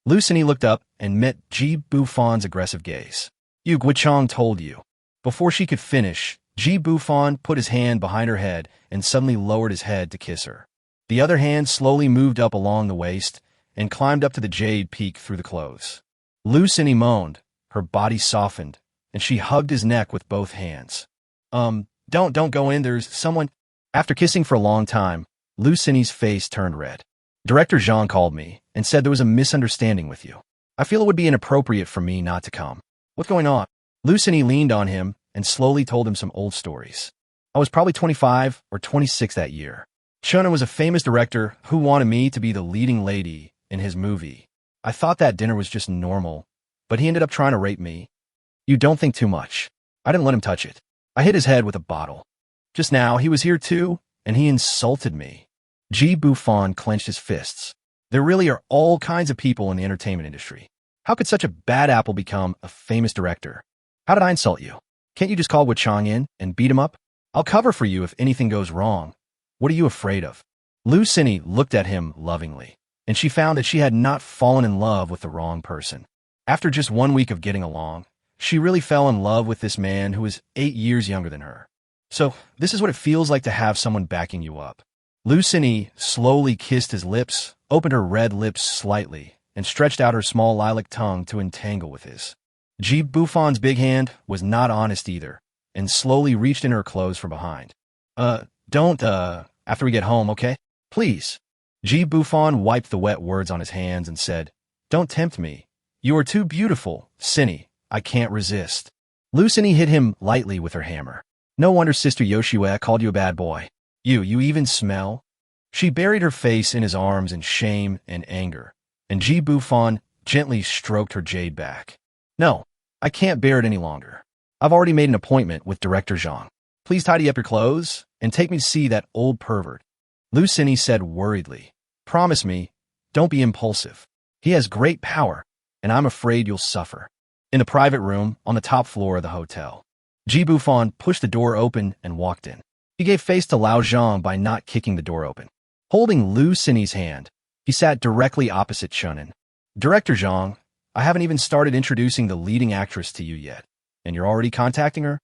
Lu Cine looked up and met Ji Bufan's aggressive gaze. Guo Chang told you. Before she could finish, Ji Bufan put his hand behind her head and suddenly lowered his head to kiss her. The other hand slowly moved up along the waist and climbed up to the jade peak through the clothes. Lu Cine moaned, her body softened, and she hugged his neck with both hands. Don't go in, there's someone. After kissing for a long time, Lu Cine's face turned red. Director Jean called me and said there was a misunderstanding with you. I feel it would be inappropriate for me not to come. What's going on? Lu Cine leaned on him and slowly told him some old stories. I was probably 25 or 26 that year. Shone was a famous director who wanted me to be the leading lady in his movie. I thought that dinner was just normal, but he ended up trying to rape me. You don't think too much. I didn't let him touch it. I hit his head with a bottle. Just now, he was here too, and he insulted me. Ji Bufan clenched his fists. There really are all kinds of people in the entertainment industry. How could such a bad apple become a famous director? How did I insult you? Can't you just call Guo Chang in and beat him up? I'll cover for you if anything goes wrong. What are you afraid of? Lu Cine looked at him lovingly, and she found that she had not fallen in love with the wrong person. After just 1 week of getting along, she really fell in love with this man who was 8 years younger than her. So, this is what it feels like to have someone backing you up. Lu Cine slowly kissed his lips, opened her red lips slightly, and stretched out her small lilac tongue to entangle with his. Ji Bufan's big hand was not honest either, and slowly reached in her clothes from behind. Don't, after we get home, okay? Please. Ji Bufan wiped the wet words on his hands and said, Don't tempt me. You are too beautiful, Cine. I can't resist. Lu Cine hit him lightly with her hammer. No wonder Sister Yoshue called you a bad boy. You even smell? She buried her face in his arms in shame and anger, and Ji Bufan gently stroked her jade back. No, I can't bear it any longer. I've already made an appointment with Director Zhang. Please tidy up your clothes and take me to see that old pervert. Lu Cine said worriedly. Promise me, don't be impulsive. He has great power, and I'm afraid you'll suffer. In the private room on the top floor of the hotel, Ji Bufan pushed the door open and walked in. He gave face to Lao Zhang by not kicking the door open. Holding Lu Cine's hand, he sat directly opposite Shonen. Director Zhang, I haven't even started introducing the leading actress to you yet, and you're already contacting her?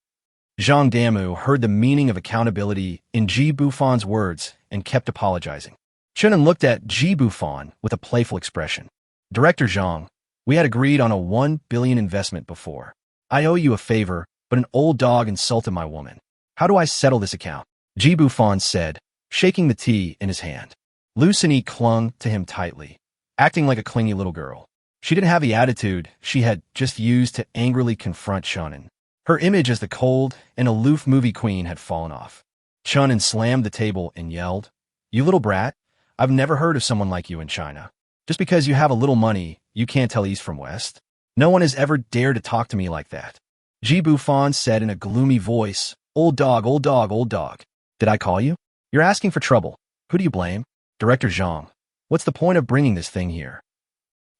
Zhang Damu heard the meaning of accountability in Ji Bufan's words and kept apologizing. Shonen looked at Ji Bufan with a playful expression. Director Zhang, we had agreed on a 1 billion investment before. I owe you a favor, but an old dog insulted my woman. How do I settle this account? Ji Bufan said, shaking the tea in his hand. Lu Cine clung to him tightly, acting like a clingy little girl. She didn't have the attitude she had just used to angrily confront Shonen. Her image as the cold and aloof movie queen had fallen off. Shonen slammed the table and yelled, You little brat, I've never heard of someone like you in China. Just because you have a little money, you can't tell east from west. No one has ever dared to talk to me like that. Ji Bufan said in a gloomy voice, Old dog, old dog, old dog. Did I call you? You're asking for trouble. Who do you blame? Director Zhang. What's the point of bringing this thing here?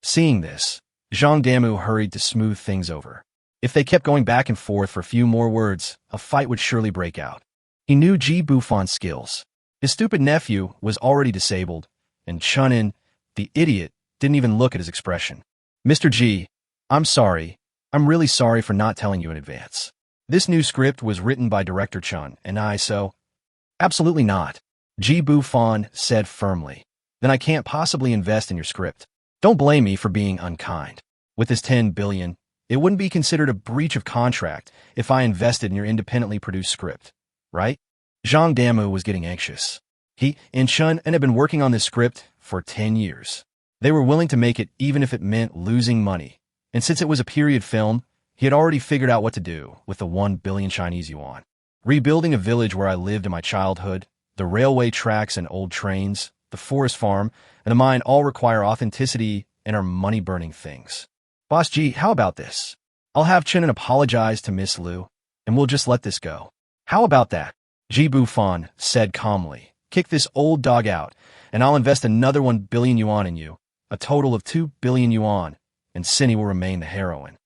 Seeing this, Zhang Damu hurried to smooth things over. If they kept going back and forth for a few more words, a fight would surely break out. He knew Ji Bufan's skills. His stupid nephew was already disabled, and Chunin, the idiot, didn't even look at his expression. Mr. Ji, I'm sorry. I'm really sorry for not telling you in advance. This new script was written by director Chun and I, so absolutely not. Ji Bufan said firmly. Then I can't possibly invest in your script. Don't blame me for being unkind. With this 10 billion, it wouldn't be considered a breach of contract if I invested in your independently produced script, right? Zhang Damu was getting anxious. He and Chun had been working on this script for 10 years. They were willing to make it even if it meant losing money. And since it was a period film, he had already figured out what to do with the 1 billion Chinese yuan. Rebuilding a village where I lived in my childhood, the railway tracks and old trains, the forest farm, and the mine all require authenticity and are money-burning things. Boss G, how about this? I'll have Chen apologize to Miss Liu, and we'll just let this go. How about that? Ji Bufan said calmly. Kick this old dog out, and I'll invest another 1 billion yuan in you, a total of 2 billion yuan, and Cindy will remain the heroine.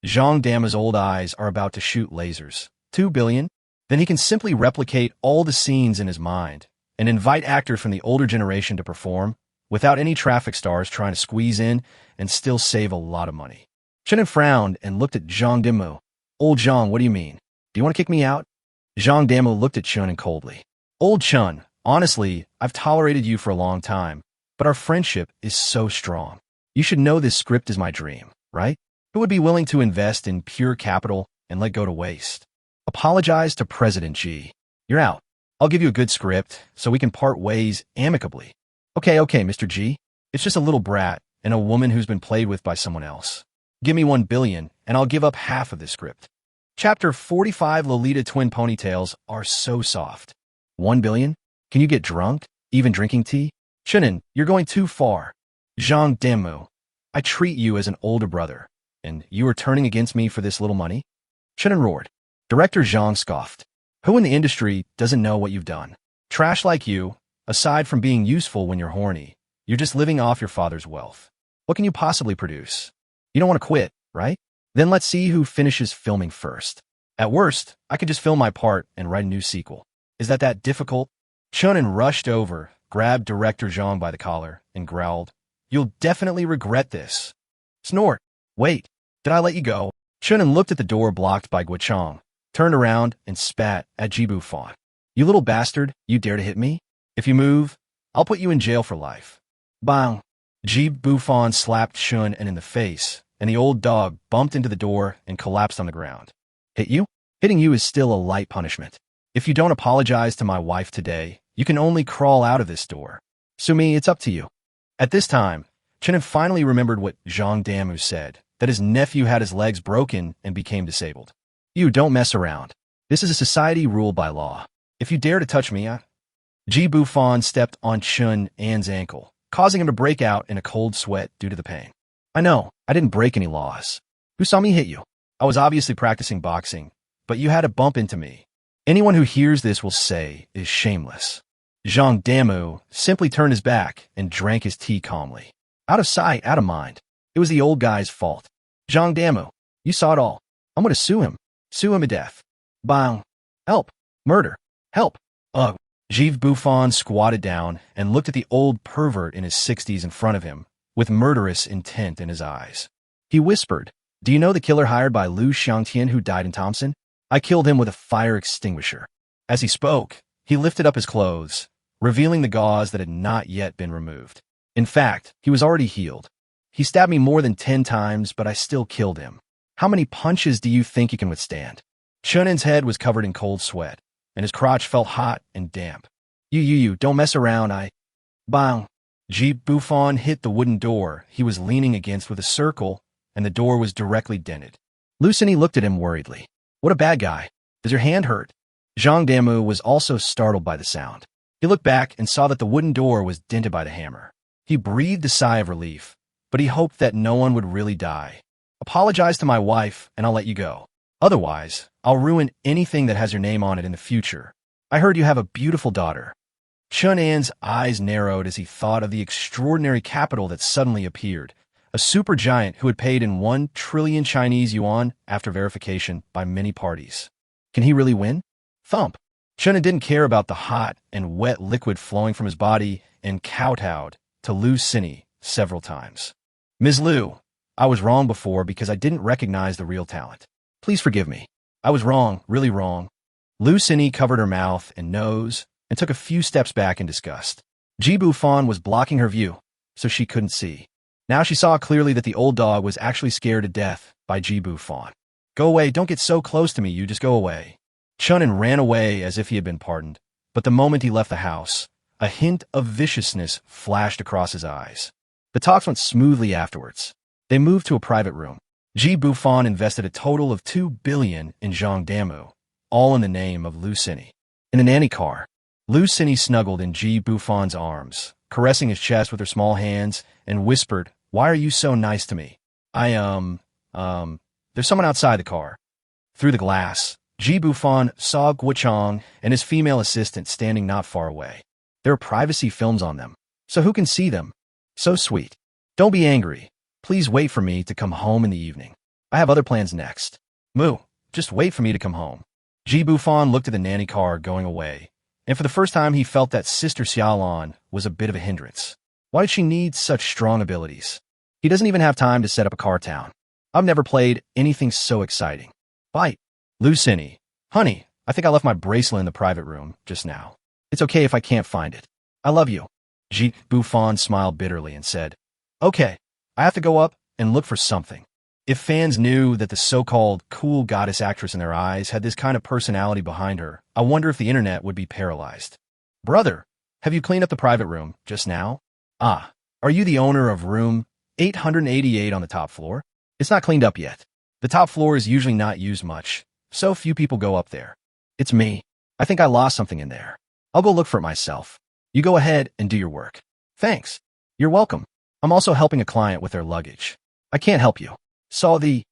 Zhang Damu's old eyes are about to shoot lasers. 2 billion? Then he can simply replicate all the scenes in his mind and invite actors from the older generation to perform without any traffic stars trying to squeeze in and still save a lot of money. Chen frowned and looked at Zhang Damu. Old Zhang, what do you mean? Do you want to kick me out? Zhang Damu looked at Chun coldly. Old Chun, honestly, I've tolerated you for a long time, but our friendship is so strong. You should know this script is my dream, right? Who would be willing to invest in pure capital and let go to waste? Apologize to President Xi. You're out. I'll give you a good script so we can part ways amicably. Okay, Mr. G. It's just a little brat and a woman who's been played with by someone else. Give me 1 billion and I'll give up half of this script. Chapter 45 Lolita twin ponytails are so soft. 1 billion? Can you get drunk? Even drinking tea? Chenin, you're going too far. Zhang Damu, I treat you as an older brother, and you are turning against me for this little money? Chenin roared. Director Zhang scoffed. Who in the industry doesn't know what you've done? Trash like you, aside from being useful when you're horny, you're just living off your father's wealth. What can you possibly produce? You don't want to quit, right? Then let's see who finishes filming first. At worst, I could just film my part and write a new sequel. Is that difficult? Chunin rushed over, grabbed director Zhang by the collar, and growled, You'll definitely regret this. Snort. Wait, did I let you go? Chunin looked at the door blocked by Guochang, turned around, and spat at Ji Bufan. You little bastard, you dare to hit me? If you move, I'll put you in jail for life. Bang! Ji Bufan slapped Chun in the face, and the old dog bumped into the door and collapsed on the ground. Hit you? Hitting you is still a light punishment. If you don't apologize to my wife today, you can only crawl out of this door. Sumi, it's up to you. At this time, Chen finally remembered what Zhang Damu said, that his nephew had his legs broken and became disabled. You don't mess around. This is a society ruled by law. If you dare to touch me, Ji Bufan stepped on Chun An's ankle, causing him to break out in a cold sweat due to the pain. I know, I didn't break any laws. Who saw me hit you? I was obviously practicing boxing, but you had to bump into me. Anyone who hears this will say is shameless. Zhang Damu simply turned his back and drank his tea calmly. Out of sight, out of mind. It was the old guy's fault. Zhang Damu, you saw it all. I'm going to sue him. Sue him to death. Bang. Help. Murder. Help. Ugh. Ji Bufan squatted down and looked at the old pervert in his 60s in front of him, with murderous intent in his eyes. He whispered, Do you know the killer hired by Liu Xiangtian who died in Thompson? I killed him with a fire extinguisher. As he spoke, he lifted up his clothes, revealing the gauze that had not yet been removed. In fact, he was already healed. He stabbed me more than 10 times, but I still killed him. How many punches do you think he can withstand? Chunin's head was covered in cold sweat, and his crotch felt hot and damp. You, don't mess around, Bang. Ji Bufan hit the wooden door he was leaning against with a circle, and the door was directly dented. Lucini looked at him worriedly. What a bad guy. Does your hand hurt? Zhang Damu was also startled by the sound. He looked back and saw that the wooden door was dented by the hammer. He breathed a sigh of relief, but he hoped that no one would really die. Apologize to my wife, and I'll let you go. Otherwise, I'll ruin anything that has your name on it in the future. I heard you have a beautiful daughter. Chun An's eyes narrowed as he thought of the extraordinary capital that suddenly appeared, a supergiant who had paid in 1 trillion Chinese yuan after verification by many parties. Can he really win? Thump. Chun didn't care about the hot and wet liquid flowing from his body and kowtowed to Liu Cini several times. Ms. Liu, I was wrong before because I didn't recognize the real talent. Please forgive me. I was wrong, really wrong. Lu Cini covered her mouth and nose and took a few steps back in disgust. Ji Bufan was blocking her view, so she couldn't see. Now she saw clearly that the old dog was actually scared to death by Ji Bufan. Go away, don't get so close to me, you just go away. Chunin ran away as if he had been pardoned, but the moment he left the house, a hint of viciousness flashed across his eyes. The talks went smoothly afterwards. They moved to a private room. Ji Bufan invested a total of 2 billion in Zhangdamu, all in the name of Lu Cini. In a nanny car, Lu Cini snuggled in Ji Bufan's arms, caressing his chest with her small hands, and whispered, "Why are you so nice to me? There's someone outside the car." Through the glass, Ji Bufan saw Guochang and his female assistant standing not far away. There are privacy films on them, so who can see them? So sweet. Don't be angry. Please wait for me to come home in the evening. I have other plans next. Moo, just wait for me to come home. Ji Bufan looked at the nanny car going away, and for the first time he felt that Sister Xiaolan was a bit of a hindrance. Why did she need such strong abilities? He doesn't even have time to set up a car town. I've never played anything so exciting. Bite. Lu Cini. Honey, I think I left my bracelet in the private room just now. It's okay if I can't find it. I love you. Ji Bufan smiled bitterly and said, "Okay, I have to go up and look for something." If fans knew that the so-called cool goddess actress in their eyes had this kind of personality behind her, I wonder if the internet would be paralyzed. Brother, have you cleaned up the private room just now? Ah, are you the owner of room 888 on the top floor? It's not cleaned up yet. The top floor is usually not used much. So few people go up there. It's me. I think I lost something in there. I'll go look for it myself. You go ahead and do your work. Thanks. You're welcome. I'm also helping a client with their luggage. I can't help you. Saw the...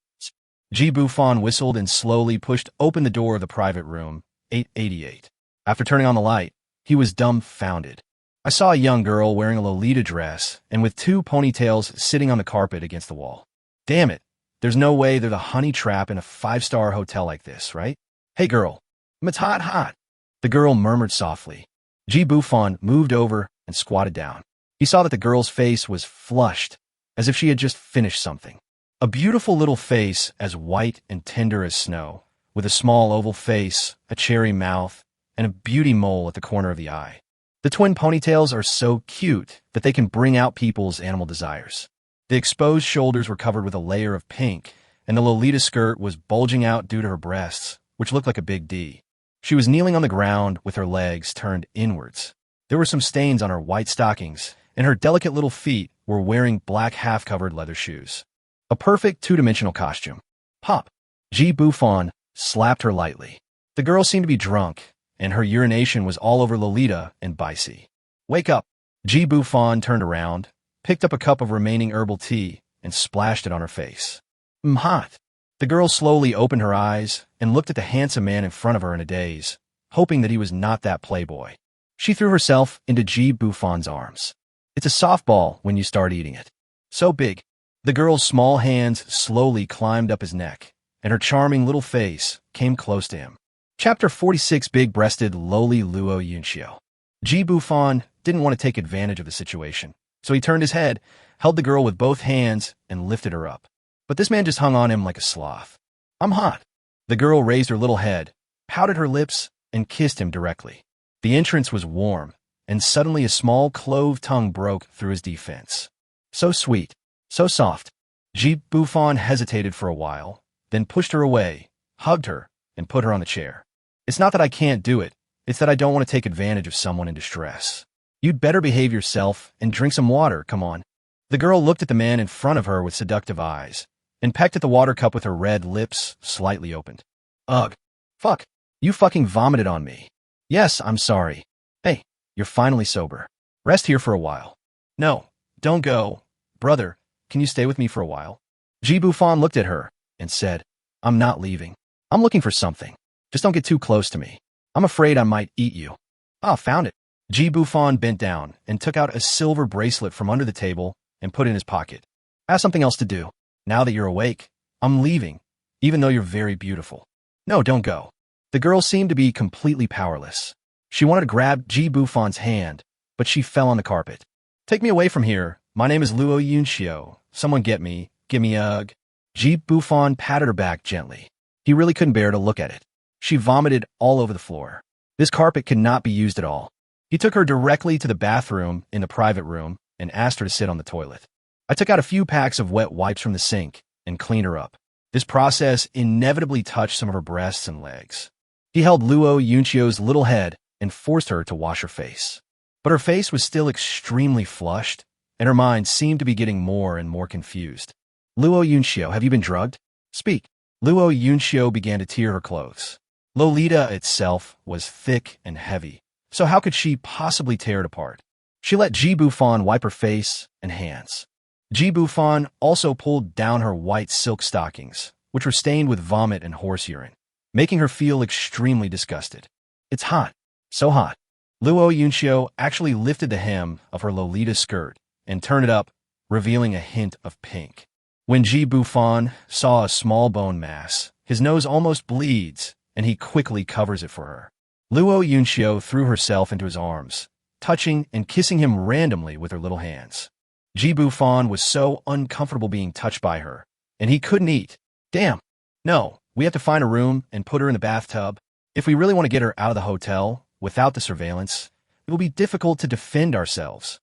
Ji Bufan whistled and slowly pushed open the door of the private room, 888. After turning on the light, he was dumbfounded. I saw a young girl wearing a Lolita dress and with 2 ponytails sitting on the carpet against the wall. Damn it. There's no way they're the honey trap in a 5-star hotel like this, right? Hey girl. It's hot, hot. The girl murmured softly. Ji Bufan moved over and squatted down. He saw that the girl's face was flushed, as if she had just finished something. A beautiful little face as white and tender as snow, with a small oval face, a cherry mouth, and a beauty mole at the corner of the eye. The twin ponytails are so cute that they can bring out people's animal desires. The exposed shoulders were covered with a layer of pink, and the Lolita skirt was bulging out due to her breasts, which looked like a big D. She was kneeling on the ground with her legs turned inwards. There were some stains on her white stockings, and her delicate little feet were wearing black half-covered leather shoes. A perfect 2-dimensional costume. Pop. Ji Bufan slapped her lightly. The girl seemed to be drunk, and her urination was all over Lolita and Bicey. Wake up. Ji Bufan turned around, picked up a cup of remaining herbal tea, and splashed it on her face. Hot. The girl slowly opened her eyes and looked at the handsome man in front of her in a daze, hoping that he was not that playboy. She threw herself into Ji Bufan's arms. It's a softball when you start eating it. So big. The girl's small hands slowly climbed up his neck, and her charming little face came close to him. Chapter 46. Big-breasted lowly Luo Yunxiu. Ji Bufan didn't want to take advantage of the situation, so he turned his head, held the girl with both hands, and lifted her up. But this man just hung on him like a sloth. I'm hot. The girl raised her little head, pouted her lips, and kissed him directly. The entrance was warm, and suddenly a small clove tongue broke through his defense. So sweet, so soft. Ji Bufan hesitated for a while, then pushed her away, hugged her, and put her on the chair. It's not that I can't do it, it's that I don't want to take advantage of someone in distress. You'd better behave yourself and drink some water, come on. The girl looked at the man in front of her with seductive eyes, and pecked at the water cup with her red lips slightly opened. Ugh. Fuck. You fucking vomited on me. Yes, I'm sorry. Hey, you're finally sober. Rest here for a while. No, don't go. Brother, can you stay with me for a while? Ji Bufan looked at her and said, I'm not leaving. I'm looking for something. Just don't get too close to me. I'm afraid I might eat you. Ah, found it. Ji Bufan bent down and took out a silver bracelet from under the table and put it in his pocket. I have something else to do. Now that you're awake, I'm leaving, even though you're very beautiful. No, don't go. The girl seemed to be completely powerless. She wanted to grab Ji Bufan's hand, but she fell on the carpet. Take me away from here. My name is Luo Yunxiu. Someone get me. Give me a hug. Ji Bufan patted her back gently. He He really couldn't bear to look at it. She vomited all over the floor. This carpet could not be used at all. He took her directly to the bathroom in the private room and asked her to sit on the toilet. I took out a few packs of wet wipes from the sink and cleaned her up. This process inevitably touched some of her breasts and legs. He held Luo Yunchio's little head and forced her to wash her face. But her face was still extremely flushed, and her mind seemed to be getting more and more confused. Luo Yunchio, have you been drugged? Speak. Luo Yunchio began to tear her clothes. Lolita itself was thick and heavy, so how could she possibly tear it apart? She let Ji Bufan wipe her face and hands. Ji Bufan also pulled down her white silk stockings, which were stained with vomit and horse urine, making her feel extremely disgusted. It's hot. So hot. Luo Yunchio actually lifted the hem of her Lolita skirt and turned it up, revealing a hint of pink. When Ji Bufan saw a small bone mass, his nose almost bleeds, and he quickly covers it for her. Luo Yunchio threw herself into his arms, touching and kissing him randomly with her little hands. Ji Bufan was so uncomfortable being touched by her, and he couldn't eat. Damn. No, we have to find a room and put her in the bathtub. If we really want to get her out of the hotel, without the surveillance, it will be difficult to defend ourselves.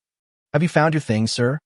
Have you found your things, sir?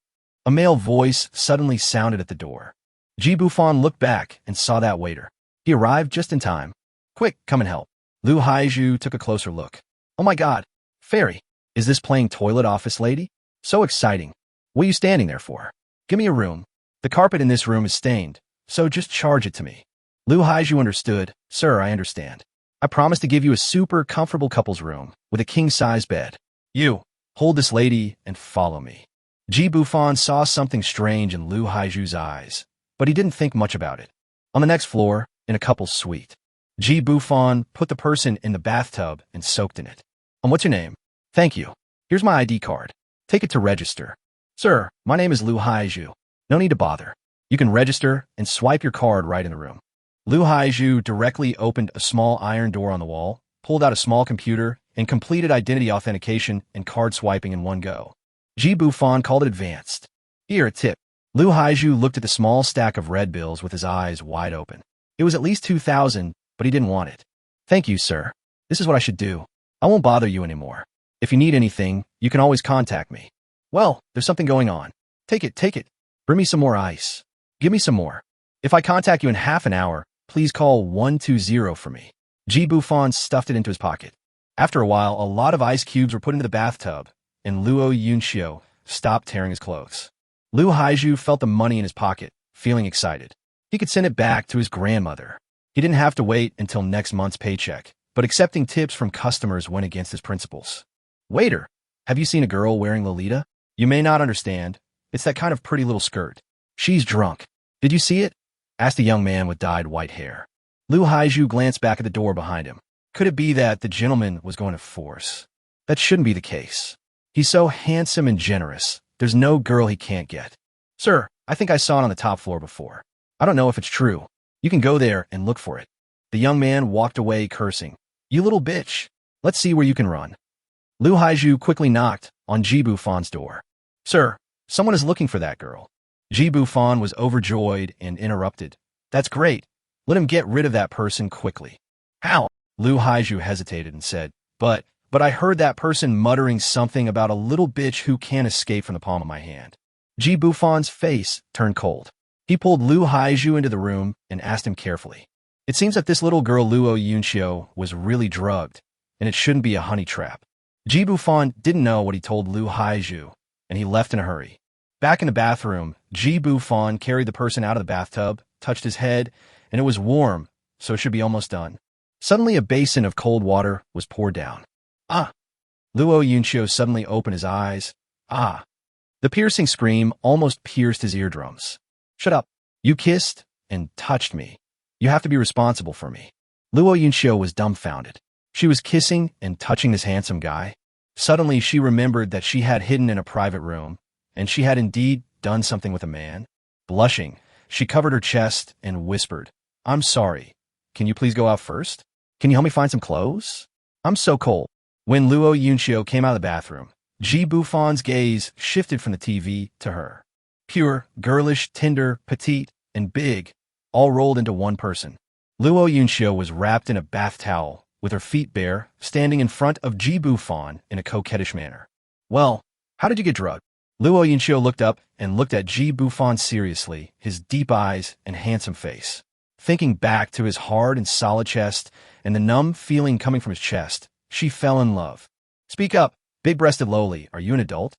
A male voice suddenly sounded at the door. Ji Bufan looked back and saw that waiter. He arrived just in time. Quick, come and help. Lu Haizhu took a closer look. Oh my god, Fairy, is this playing toilet office lady? So exciting. What are you standing there for? Give me a room. The carpet in this room is stained, so just charge it to me. Lu Haizhu understood. Sir, I understand. I promise to give you a super comfortable couple's room with a king-size bed. You, hold this lady and follow me. Ji Bufan saw something strange in Lu Haizhu's eyes, but he didn't think much about it. On the next floor, in a couple's suite, Ji Bufan put the person in the bathtub and soaked in it. What's your name? Thank you. Here's my ID card. Take it to register. Sir, my name is Lu Haizhu. No need to bother. You can register and swipe your card right in the room. Lu Haizhu directly opened a small iron door on the wall, pulled out a small computer, and completed identity authentication and card swiping in one go. Ji Bufan called it advanced. Here, a tip. Lu Haizhu looked at the small stack of red bills with his eyes wide open. It was at least 2,000, but he didn't want it. Thank you, sir. This is what I should do. I won't bother you anymore. If you need anything, you can always contact me. Well, there's something going on. Take it, take it. Bring me some more ice. Give me some more. If I contact you in half an hour, please call 120 for me. Ji Bufan stuffed it into his pocket. After a while, a lot of ice cubes were put into the bathtub, and Luo Yunchio stopped tearing his clothes. Lu Haizhu felt the money in his pocket, feeling excited. He could send it back to his grandmother. He didn't have to wait until next month's paycheck, but accepting tips from customers went against his principles. Waiter, have you seen a girl wearing Lolita? You may not understand. It's that kind of pretty little skirt. She's drunk. Did you see it? Asked a young man with dyed white hair. Lu Haizhu glanced back at the door behind him. Could it be that the gentleman was going to force? That shouldn't be the case. He's so handsome and generous. There's no girl he can't get. Sir, I think I saw it on the top floor before. I don't know if it's true. You can go there and look for it. The young man walked away cursing. You little bitch. Let's see where you can run. Lu Haizhu quickly knocked on Ji Bufan's door. Sir, someone is looking for that girl. Ji Bufan was overjoyed and interrupted. That's great. Let him get rid of that person quickly. How? Lu Haizhu hesitated and said, But I heard that person muttering something about a little bitch who can't escape from the palm of my hand. Ji Bufan's face turned cold. He pulled Lu Haizhu into the room and asked him carefully. It seems that this little girl Luo Yunchio was really drugged, and it shouldn't be a honey trap. Ji Bufan didn't know what he told Lu Haizhu, and he left in a hurry. Back in the bathroom, Ji Bufan carried the person out of the bathtub, touched his head, and it was warm, so it should be almost done. Suddenly a basin of cold water was poured down. Ah! Luo Yunchio suddenly opened his eyes. Ah! The piercing scream almost pierced his eardrums. Shut up. You kissed and touched me. You have to be responsible for me. Luo Yunchio was dumbfounded. She was kissing and touching this handsome guy. Suddenly she remembered that she had hidden in a private room, and she had indeed done something with a man. Blushing, she covered her chest and whispered, I'm sorry. Can you please go out first? Can you help me find some clothes? I'm so cold. When Luo Yunchio came out of the bathroom, Ji Bufan's gaze shifted from the TV to her. Pure, girlish, tender, petite, and big, all rolled into one person. Luo Yunxiu was wrapped in a bath towel, with her feet bare, standing in front of Ji Bufan in a coquettish manner. Well, how did you get drugged? Luo Yunxiu looked up and looked at Ji Bufan seriously, his deep eyes and handsome face. Thinking back to his hard and solid chest and the numb feeling coming from his chest, she fell in love. Speak up, big-breasted lowly, are you an adult?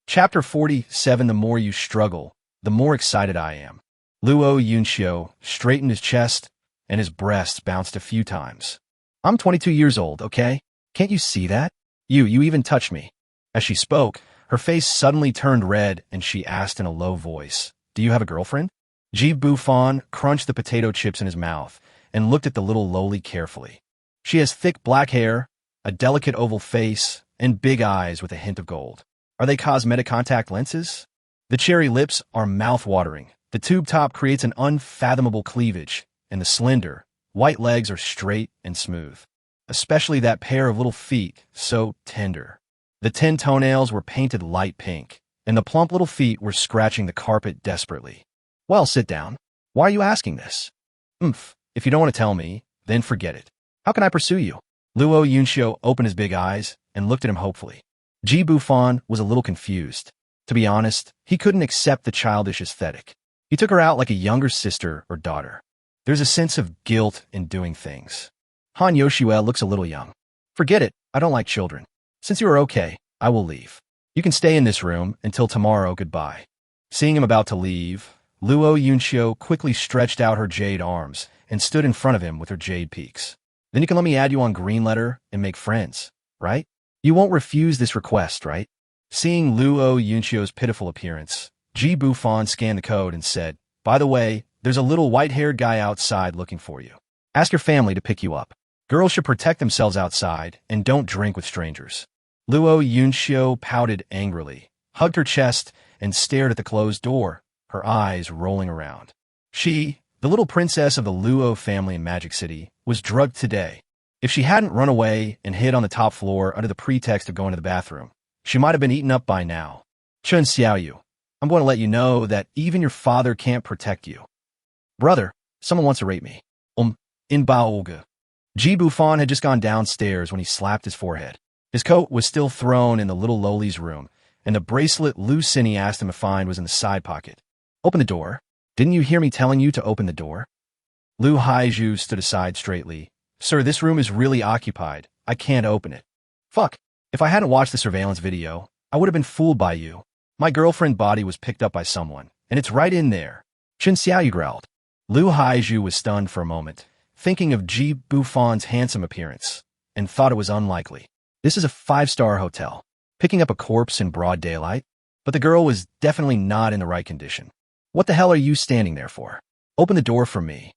Chapter 47. The more you struggle, the more excited I am. Luo Yunxiu straightened his chest, and his breasts bounced a few times. I'm 22 years old, okay? Can't you see that? You even touched me. As she spoke, her face suddenly turned red, and she asked in a low voice, do you have a girlfriend? Ji Bufan crunched the potato chips in his mouth and looked at the little lowly carefully. She has thick black hair, a delicate oval face, and big eyes with a hint of gold. Are they cosmetic contact lenses? The cherry lips are mouth-watering. The tube top creates an unfathomable cleavage, and the slender, white legs are straight and smooth. Especially that pair of little feet, so tender. The 10 toenails were painted light pink, and the plump little feet were scratching the carpet desperately. Well, sit down. Why are you asking this? If you don't want to tell me, then forget it. How can I pursue you? Luo Yunxiu opened his big eyes and looked at him hopefully. Ji Bufan was a little confused. To be honest, he couldn't accept the childish aesthetic. He took her out like a younger sister or daughter. There's a sense of guilt in doing things. Han Yoshue looks a little young. Forget it, I don't like children. Since you are okay, I will leave. You can stay in this room until tomorrow, goodbye. Seeing him about to leave, Luo Yunxiu quickly stretched out her jade arms and stood in front of him with her jade peaks. Then you can let me add you on Green Letter and make friends, right? You won't refuse this request, right? Seeing Luo Yunxiu's pitiful appearance, Ji Bufan scanned the code and said, by the way, there's a little white-haired guy outside looking for you. Ask your family to pick you up. Girls should protect themselves outside and don't drink with strangers. Luo Yunxiu pouted angrily, hugged her chest, and stared at the closed door, her eyes rolling around. She, the little princess of the Luo family in Magic City, was drugged today. If she hadn't run away and hid on the top floor under the pretext of going to the bathroom, she might have been eaten up by now. Chun Xiaoyu, I'm going to let you know that even your father can't protect you. Brother, someone wants to rape me. In Baoga. Ji Bufan had just gone downstairs when he slapped his forehead. His coat was still thrown in the little lowly's room, and the bracelet Lu Cini asked him to find was in the side pocket. Open the door. Didn't you hear me telling you to open the door? Lu Haiju stood aside straightly. Sir, this room is really occupied. I can't open it. Fuck. If I hadn't watched the surveillance video, I would have been fooled by you. My girlfriend's body was picked up by someone, and it's right in there. Chun Xiaoyu growled. Lu Haiju was stunned for a moment, thinking of Ji Bufan's handsome appearance, and thought it was unlikely. This is a 5-star hotel. Picking up a corpse in broad daylight? But the girl was definitely not in the right condition. What the hell are you standing there for? Open the door for me.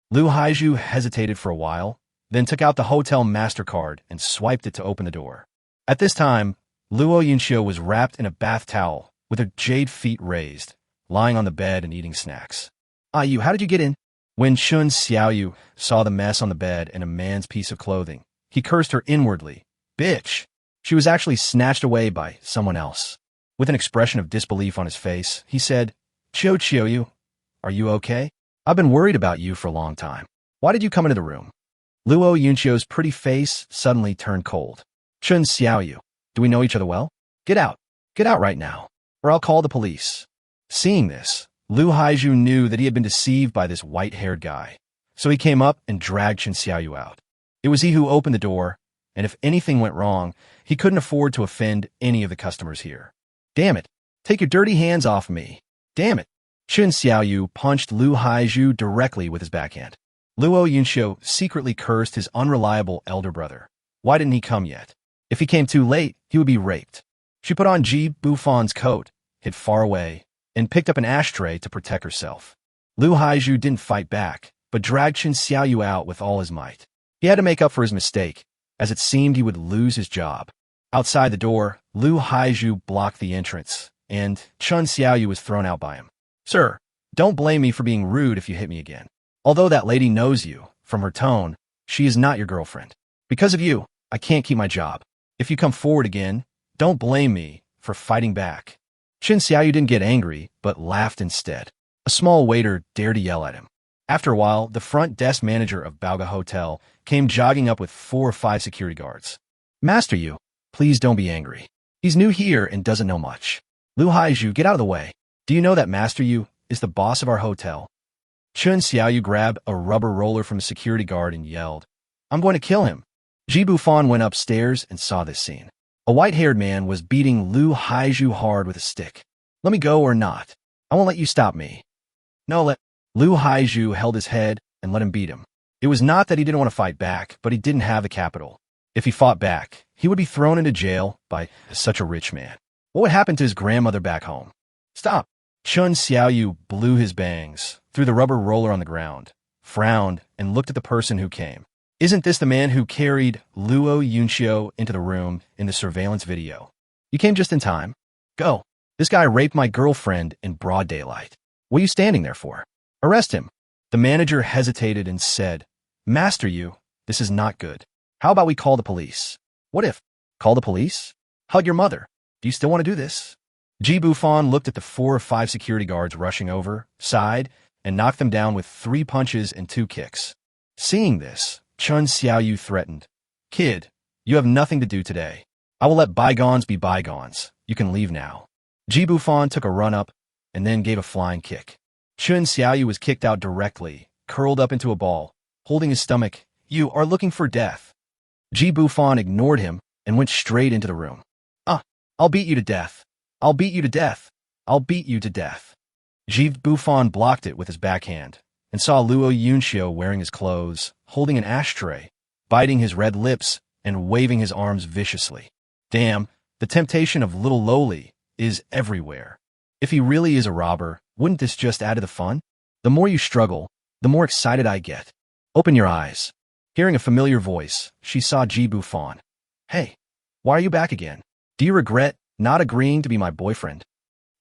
Lu Haiju hesitated for a while, then took out the hotel MasterCard and swiped it to open the door. At this time, Luo Yunxiu was wrapped in a bath towel, with her jade feet raised, lying on the bed and eating snacks. You, how did you get in? When Chun Xiaoyu saw the mess on the bed and a man's piece of clothing, he cursed her inwardly. Bitch! She was actually snatched away by someone else. With an expression of disbelief on his face, he said, Xiaoyu, are you okay? I've been worried about you for a long time. Why did you come into the room? Luo Yunxiu's pretty face suddenly turned cold. Chun Xiaoyu, do we know each other well? Get out. Get out right now, or I'll call the police. Seeing this, Lu Haiju knew that he had been deceived by this white-haired guy, so he came up and dragged Chun Xiaoyu out. It was he who opened the door, and if anything went wrong, he couldn't afford to offend any of the customers here. Damn it! Take your dirty hands off me! Damn it! Chun Xiaoyu punched Lu Haiju directly with his backhand. Luo Yunxiu secretly cursed his unreliable elder brother. Why didn't he come yet? If he came too late, he would be raped. She put on Ji Bufan's coat, hid far away, and picked up an ashtray to protect herself. Lu Haiju didn't fight back, but dragged Chun Xiaoyu out with all his might. He had to make up for his mistake, as it seemed he would lose his job. Outside the door, Lu Haiju blocked the entrance, and Chun Xiaoyu was thrown out by him. Sir, don't blame me for being rude if you hit me again. Although that lady knows you, from her tone, she is not your girlfriend. Because of you, I can't keep my job. If you come forward again, don't blame me for fighting back. Chun Xiaoyu didn't get angry, but laughed instead. A small waiter dared to yell at him. After a while, the front desk manager of Baoga Hotel came jogging up with 4 or 5 security guards. Master Yu, please don't be angry. He's new here and doesn't know much. Lu Haizhu, get out of the way. Do you know that Master Yu is the boss of our hotel? Chun Xiaoyu grabbed a rubber roller from a security guard and yelled, I'm going to kill him. Ji Bufan went upstairs and saw this scene. A white-haired man was beating Lu Haizhu hard with a stick. Let me go or not. I won't let you stop me. No, Lu Haizhu held his head and let him beat him. It was not that he didn't want to fight back, but he didn't have the capital. If he fought back, he would be thrown into jail by such a rich man. What would happen to his grandmother back home? Stop. Chun Xiaoyu blew his bangs, threw the rubber roller on the ground, frowned, and looked at the person who came. Isn't this the man who carried Luo Yunxiu into the room in the surveillance video? You came just in time. Go. This guy raped my girlfriend in broad daylight. What are you standing there for? Arrest him. The manager hesitated and said, Master Yu, this is not good. How about we call the police? What if? Call the police? Hug your mother. Do you still want to do this? Ji Bufan looked at the 4 or 5 security guards rushing over, sighed, and knocked them down with 3 punches and 2 kicks. Seeing this, Chun Xiaoyu threatened, Kid, you have nothing to do today. I will let bygones be bygones. You can leave now. Ji Bufan took a run up and then gave a flying kick. Chun Xiaoyu was kicked out directly, curled up into a ball, holding his stomach. You are looking for death. Ji Bufan ignored him and went straight into the room. I'll beat you to death. I'll beat you to death. I'll beat you to death. Ji Bufan blocked it with his backhand and saw Luo Yunxiu wearing his clothes, holding an ashtray, biting his red lips and waving his arms viciously. Damn, the temptation of little lowly is everywhere. If he really is a robber, wouldn't this just add to the fun? The more you struggle, the more excited I get. Open your eyes. Hearing a familiar voice, she saw Ji Bufan. Hey, why are you back again? Do you regret not agreeing to be my boyfriend?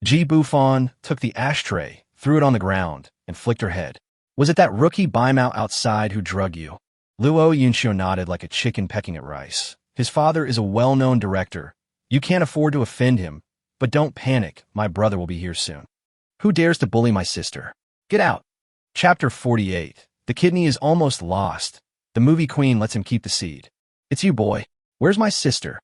Ji Bufan took the ashtray, threw it on the ground, and flicked her head. Was it that rookie Baimao outside who drug you? Luo Yunxiu nodded like a chicken pecking at rice. His father is a well-known director. You can't afford to offend him, but don't panic, my brother will be here soon. Who dares to bully my sister? Get out. Chapter 48. The kidney is almost lost. The movie queen lets him keep the seed. It's you, boy. Where's my sister?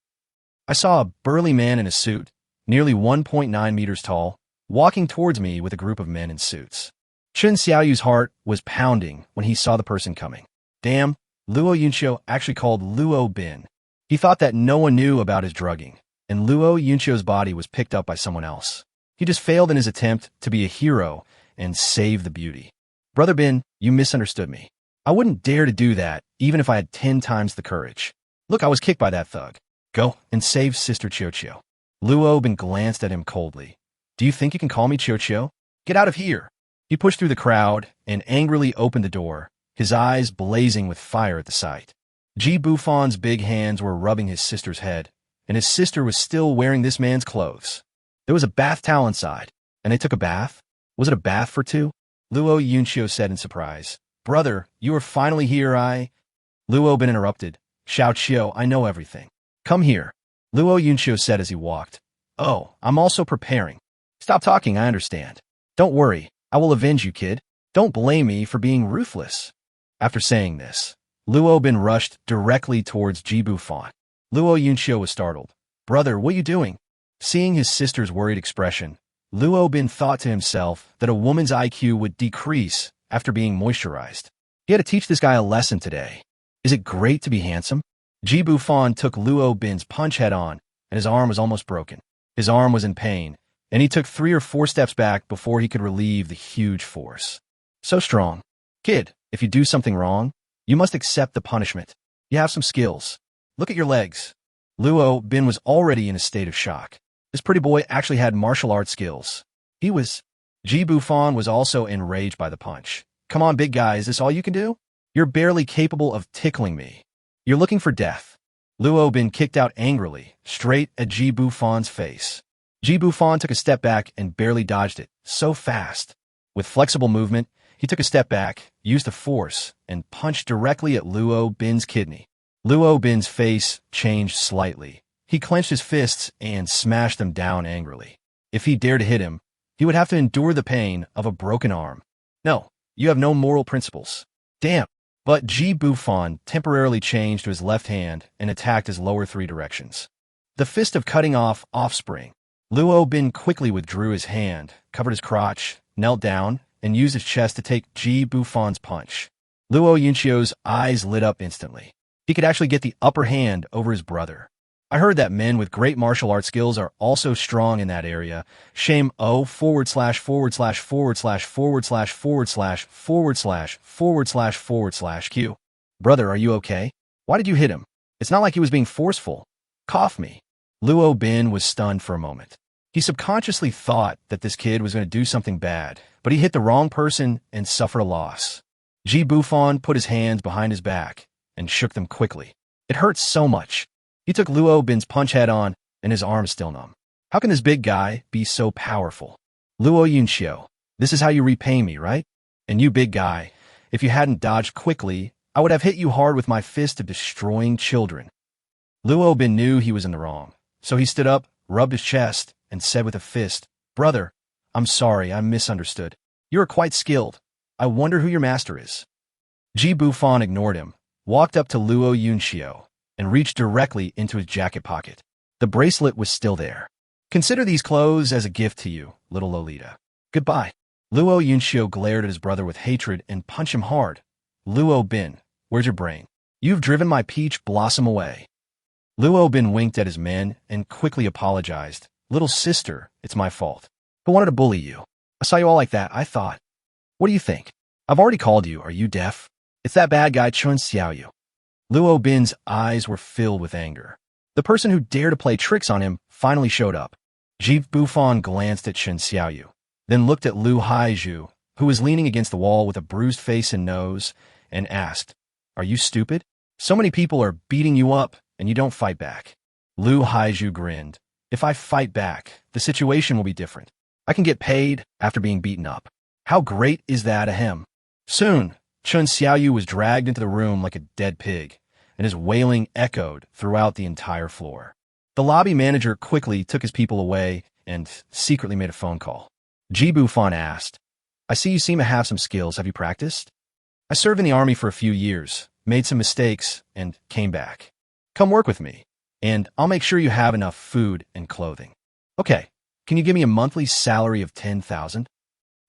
I saw a burly man in a suit, nearly 1.9 meters tall, walking towards me with a group of men in suits. Chun Xiaoyu's heart was pounding when he saw the person coming. Damn, Luo Yunxiu actually called Luo Bin. He thought that no one knew about his drugging, and Luo Yunxiu's body was picked up by someone else. He just failed in his attempt to be a hero and save the beauty. Brother Bin, you misunderstood me. I wouldn't dare to do that, even if I had 10 times the courage. Look, I was kicked by that thug. Go and save Sister Qiuqiu. Luo Bin glanced at him coldly. Do you think you can call me Qiuqiu? Get out of here. He pushed through the crowd and angrily opened the door, his eyes blazing with fire at the sight. Ji Bufan's big hands were rubbing his sister's head, and his sister was still wearing this man's clothes. There was a bath towel inside, and they took a bath? Was it a bath for 2? Luo Yunxiu said in surprise. Brother, you are finally here, Luo Bin interrupted. Xiao Qiu, I know everything. Come here, Luo Yunxiu said as he walked. Oh, I'm also preparing. Stop talking, I understand. Don't worry, I will avenge you, kid. Don't blame me for being ruthless. After saying this, Luo Bin rushed directly towards Ji Bufan. Luo Yunxiu was startled. Brother, what are you doing? Seeing his sister's worried expression, Luo Bin thought to himself that a woman's IQ would decrease after being moisturized. He had to teach this guy a lesson today. Is it great to be handsome? Ji Bufan took Luo Bin's punch head on, and his arm was almost broken. His arm was in pain, and he took 3 or 4 steps back before he could relieve the huge force. So strong. Kid, if you do something wrong, you must accept the punishment. You have some skills. Look at your legs. Luo Bin was already in a state of shock. This pretty boy actually had martial arts skills. Ji Bufan was also enraged by the punch. Come on, big guy, is this all you can do? You're barely capable of tickling me. You're looking for death. Luo Bin kicked out angrily, straight at Ji Bufan's face. Ji Bufan took a step back and barely dodged it, so fast. With flexible movement, he took a step back, used the force, and punched directly at Luo Bin's kidney. Luo Bin's face changed slightly. He clenched his fists and smashed them down angrily. If he dared to hit him, he would have to endure the pain of a broken arm. No, You have no moral principles. Damn. But Ji Bufan temporarily changed to his left hand and attacked his lower three directions. The fist of cutting off offspring. Luo Bin quickly withdrew his hand, covered his crotch, knelt down, and used his chest to take Ji Bufan's punch. Luo Yunxio's eyes lit up instantly. He could actually get the upper hand over his brother. I heard that men with great martial arts skills are also strong in that area. Shame O // / Q. Brother, are you okay? Why did you hit him? It's not like he was being forceful. Cough me. Luo Bin was stunned for a moment. He subconsciously thought that this kid was going to do something bad, but he hit the wrong person and suffered a loss. Ji Bufan put his hands behind his back and shook them quickly. It hurt so much. He took Luo Bin's punch head on, and his arm is still numb. How can this big guy be so powerful? Luo Yunxio, this is how you repay me, right? And you, big guy, if you hadn't dodged quickly, I would have hit you hard with my fist of destroying children. Luo Bin knew he was in the wrong, so he stood up, rubbed his chest, and said with a fist, Brother, I'm sorry, I misunderstood. You are quite skilled. I wonder who your master is. Ji Bufan ignored him, walked up to Luo Yunxio, and reached directly into his jacket pocket. The bracelet was still there. Consider these clothes as a gift to you, little Lolita. Goodbye. Luo Yunxio glared at his brother with hatred and punched him hard. Luo Bin, where's your brain? You've driven my peach blossom away. Luo Bin winked at his men and quickly apologized. Little sister, it's my fault. Who wanted to bully you? I saw you all like that, I thought. What do you think? I've already called you. Are you deaf? It's that bad guy Chun Xiaoyu. Luo Bin's eyes were filled with anger. The person who dared to play tricks on him finally showed up. Ji Bufan glanced at Chun Xiaoyu, then looked at Lu Haizhu, who was leaning against the wall with a bruised face and nose, and asked, Are you stupid? So many people are beating you up, and you don't fight back. Lu Haizhu grinned. If I fight back, the situation will be different. I can get paid after being beaten up. How great is that, ahem? Soon, Chun Xiaoyu was dragged into the room like a dead pig, and his wailing echoed throughout the entire floor. The lobby manager quickly took his people away and secretly made a phone call. Ji Bufan asked, I see you seem to have some skills. Have you practiced? I served in the army for a few years, made some mistakes, and came back. Come work with me, and I'll make sure you have enough food and clothing. Okay, can you give me a monthly salary of 10,000?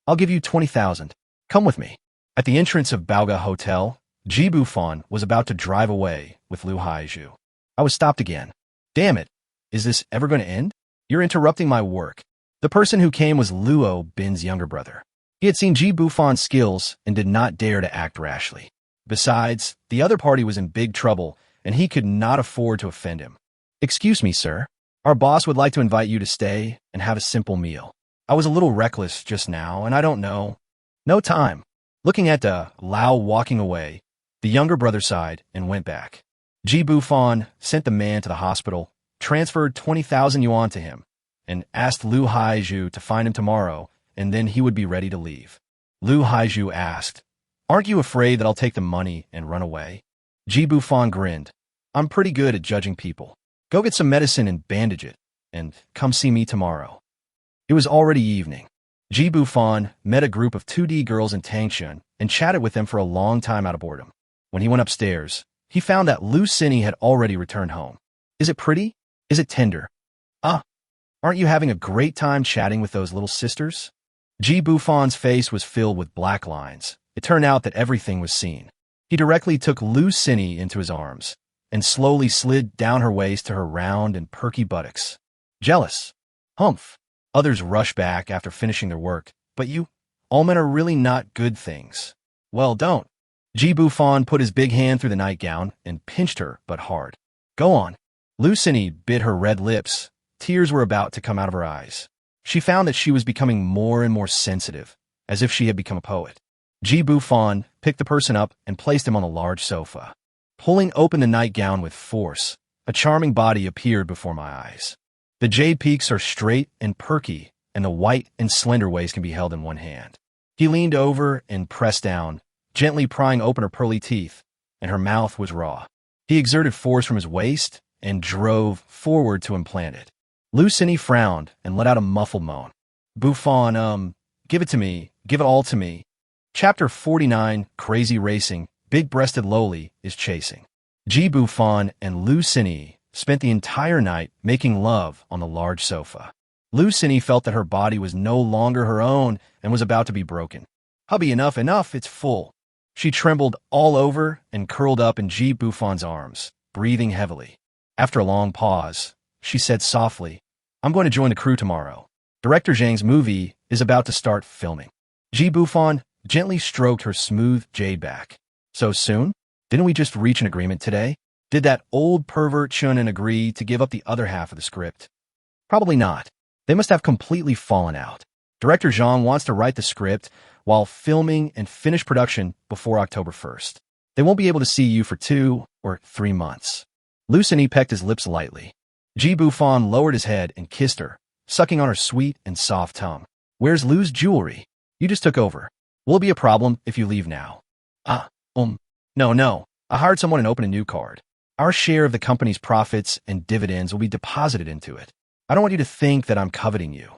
I'll give you 20,000. Come with me. At the entrance of Baoga Hotel, Ji Bufan was about to drive away with Lu Haizhu. I was stopped again. Damn it. Is this ever going to end? You're interrupting my work. The person who came was Luo Bin's younger brother. He had seen Ji Bufan's skills and did not dare to act rashly. Besides, the other party was in big trouble, and he could not afford to offend him. Excuse me, sir. Our boss would like to invite you to stay and have a simple meal. I was a little reckless just now, and I don't know. No time. Looking at Lao walking away, the younger brother sighed and went back. Ji Bufan sent the man to the hospital, transferred 20,000 yuan to him, and asked Lu Haizhu to find him tomorrow, and then he would be ready to leave. Lu Haizhu asked, Aren't you afraid that I'll take the money and run away? Ji Bufan grinned. I'm pretty good at judging people. Go get some medicine and bandage it, and come see me tomorrow. It was already evening. Ji Bufan met a group of 2D girls in Tangshan and chatted with them for a long time out of boredom. When he went upstairs, he found that Lu Cini had already returned home. Is it pretty? Is it tender? Aren't you having a great time chatting with those little sisters? Ji Bufan's face was filled with black lines. It turned out that everything was seen. He directly took Lu Cini into his arms and slowly slid down her waist to her round and perky buttocks. Jealous. Humph. Others rushed back after finishing their work. But you, all men are really not good things. Well, don't. Ji Bufan put his big hand through the nightgown and pinched her, but hard. Go on. Lu Cini bit her red lips. Tears were about to come out of her eyes. She found that she was becoming more and more sensitive, as if she had become a poet. Ji Bufan picked the person up and placed him on a large sofa. Pulling open the nightgown with force, a charming body appeared before my eyes. The jade peaks are straight and perky, and the white and slender waist can be held in one hand. He leaned over and pressed down, gently prying open her pearly teeth, and her mouth was raw. He exerted force from his waist and drove forward to implant it. Lu Cini frowned and let out a muffled moan. Bufan, give it to me. Give it all to me. Chapter 49, Crazy Racing, Big-Breasted Loli is Chasing. Ji Bufan and Lu Xinyi spent the entire night making love on the large sofa. Lu Xinyi felt that her body was no longer her own and was about to be broken. "Hubby, enough, it's full." She trembled all over and curled up in Ji Bufan's arms, breathing heavily. After a long pause, she said softly, "I'm going to join the crew tomorrow. Director Zhang's movie is about to start filming." Ji Bufan gently stroked her smooth jade back. "So soon? Didn't we just reach an agreement today? Did that old pervert Shone agree to give up the other half of the script?" "Probably not. They must have completely fallen out. Director Zhang wants to write the script while filming and finish production before October 1st. They won't be able to see you for 2 or 3 months. Lu Xinyi pecked his lips lightly. Ji Bufan lowered his head and kissed her, sucking on her sweet and soft tongue. "Where's Lu's jewelry? You just took over. Will it be a problem if you leave now?" No. I hired someone and opened a new card. Our share of the company's profits and dividends will be deposited into it. I don't want you to think that I'm coveting you."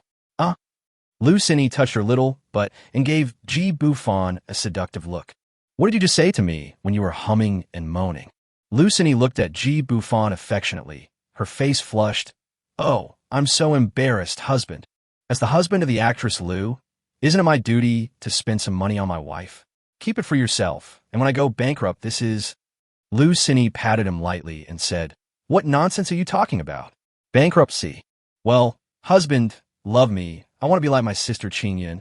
Lu Xinyi touched her little butt and gave Ji Bufan a seductive look. "What did you just say to me when you were humming and moaning?" Lu Xinyi looked at Ji Bufan affectionately, her face flushed. "Oh, I'm so embarrassed, husband. As the husband of the actress Lu, isn't it my duty to spend some money on my wife? Keep it for yourself, and when I go bankrupt, this is—" Lu Xinyi patted him lightly and said, "What nonsense are you talking about? Bankruptcy? Well, husband, love me. I want to be like my sister Qingyan."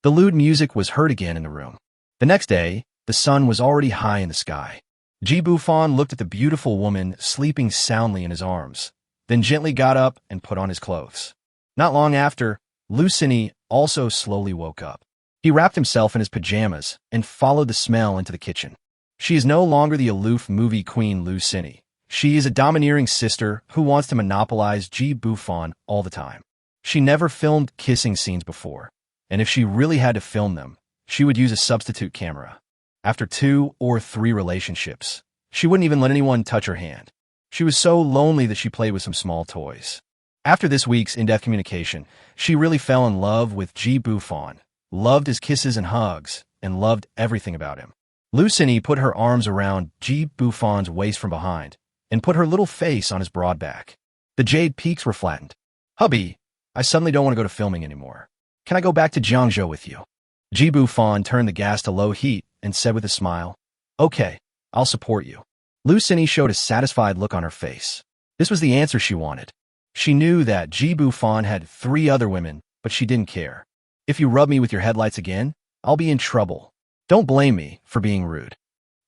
The lewd music was heard again in the room. The next day, the sun was already high in the sky. Ji Bufan looked at the beautiful woman sleeping soundly in his arms, then gently got up and put on his clothes. Not long after, Lu Xinyi also slowly woke up. He wrapped himself in his pajamas and followed the smell into the kitchen. She is no longer the aloof movie queen Lu Xinyi. She is a domineering sister who wants to monopolize Ji Bufan all the time. She never filmed kissing scenes before, and if she really had to film them, she would use a substitute camera. After 2 or 3 relationships, she wouldn't even let anyone touch her hand. She was so lonely that she played with some small toys. After this week's in-depth communication, she really fell in love with Ji Bufan, loved his kisses and hugs, and loved everything about him. Lu Xinyi put her arms around Ji Bufan's waist from behind and put her little face on his broad back. The jade peaks were flattened. "Hubby, I suddenly don't want to go to filming anymore. Can I go back to Jiangzhou with you?" Ji Bufan turned the gas to low heat and said with a smile, "Okay, I'll support you." Lu Xinyi showed a satisfied look on her face. This was the answer she wanted. She knew that Ji Bufan had 3 other women, but she didn't care. "If you rub me with your headlights again, I'll be in trouble. Don't blame me for being rude."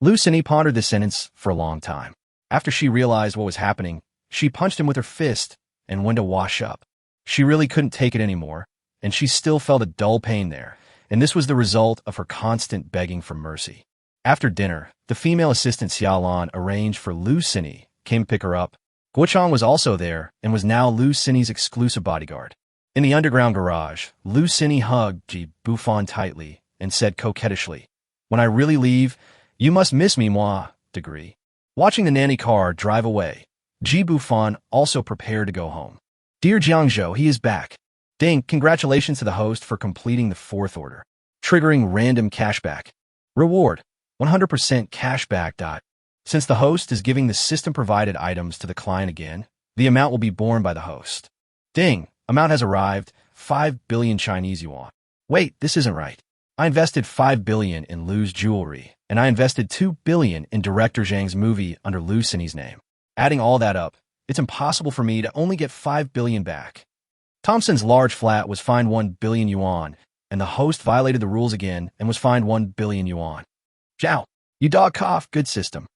Lu Xinyi pondered this sentence for a long time. After she realized what was happening, she punched him with her fist and went to wash up. She really couldn't take it anymore, and she still felt a dull pain there, and this was the result of her constant begging for mercy. After dinner, the female assistant Xiaolan arranged for Lu Xinyi, came to pick her up. Guochang was also there and was now Lu Xinyi's exclusive bodyguard. In the underground garage, Lu Xinyi hugged Ji Bufan tightly and said coquettishly, "When I really leave, you must miss me, moi, degree." Watching the nanny car drive away, Ji Bufan also prepared to go home. "Dear Jiangzhou, he is back. Ding, congratulations to the host for completing the 4th order. Triggering random cashback. Reward, 100% cashback. Since the host is giving the system-provided items to the client again, the amount will be borne by the host. Ding, amount has arrived, 5 billion Chinese yuan. Wait, this isn't right. I invested 5 billion in Lu's jewelry, and I invested 2 billion in Director Zhang's movie under Lu Xinyi's name. Adding all that up, it's impossible for me to only get 5 billion back." Thompson's large flat was fined 1 billion yuan, and the host violated the rules again and was fined 1 billion yuan. "Zhao, you dog cough, good system."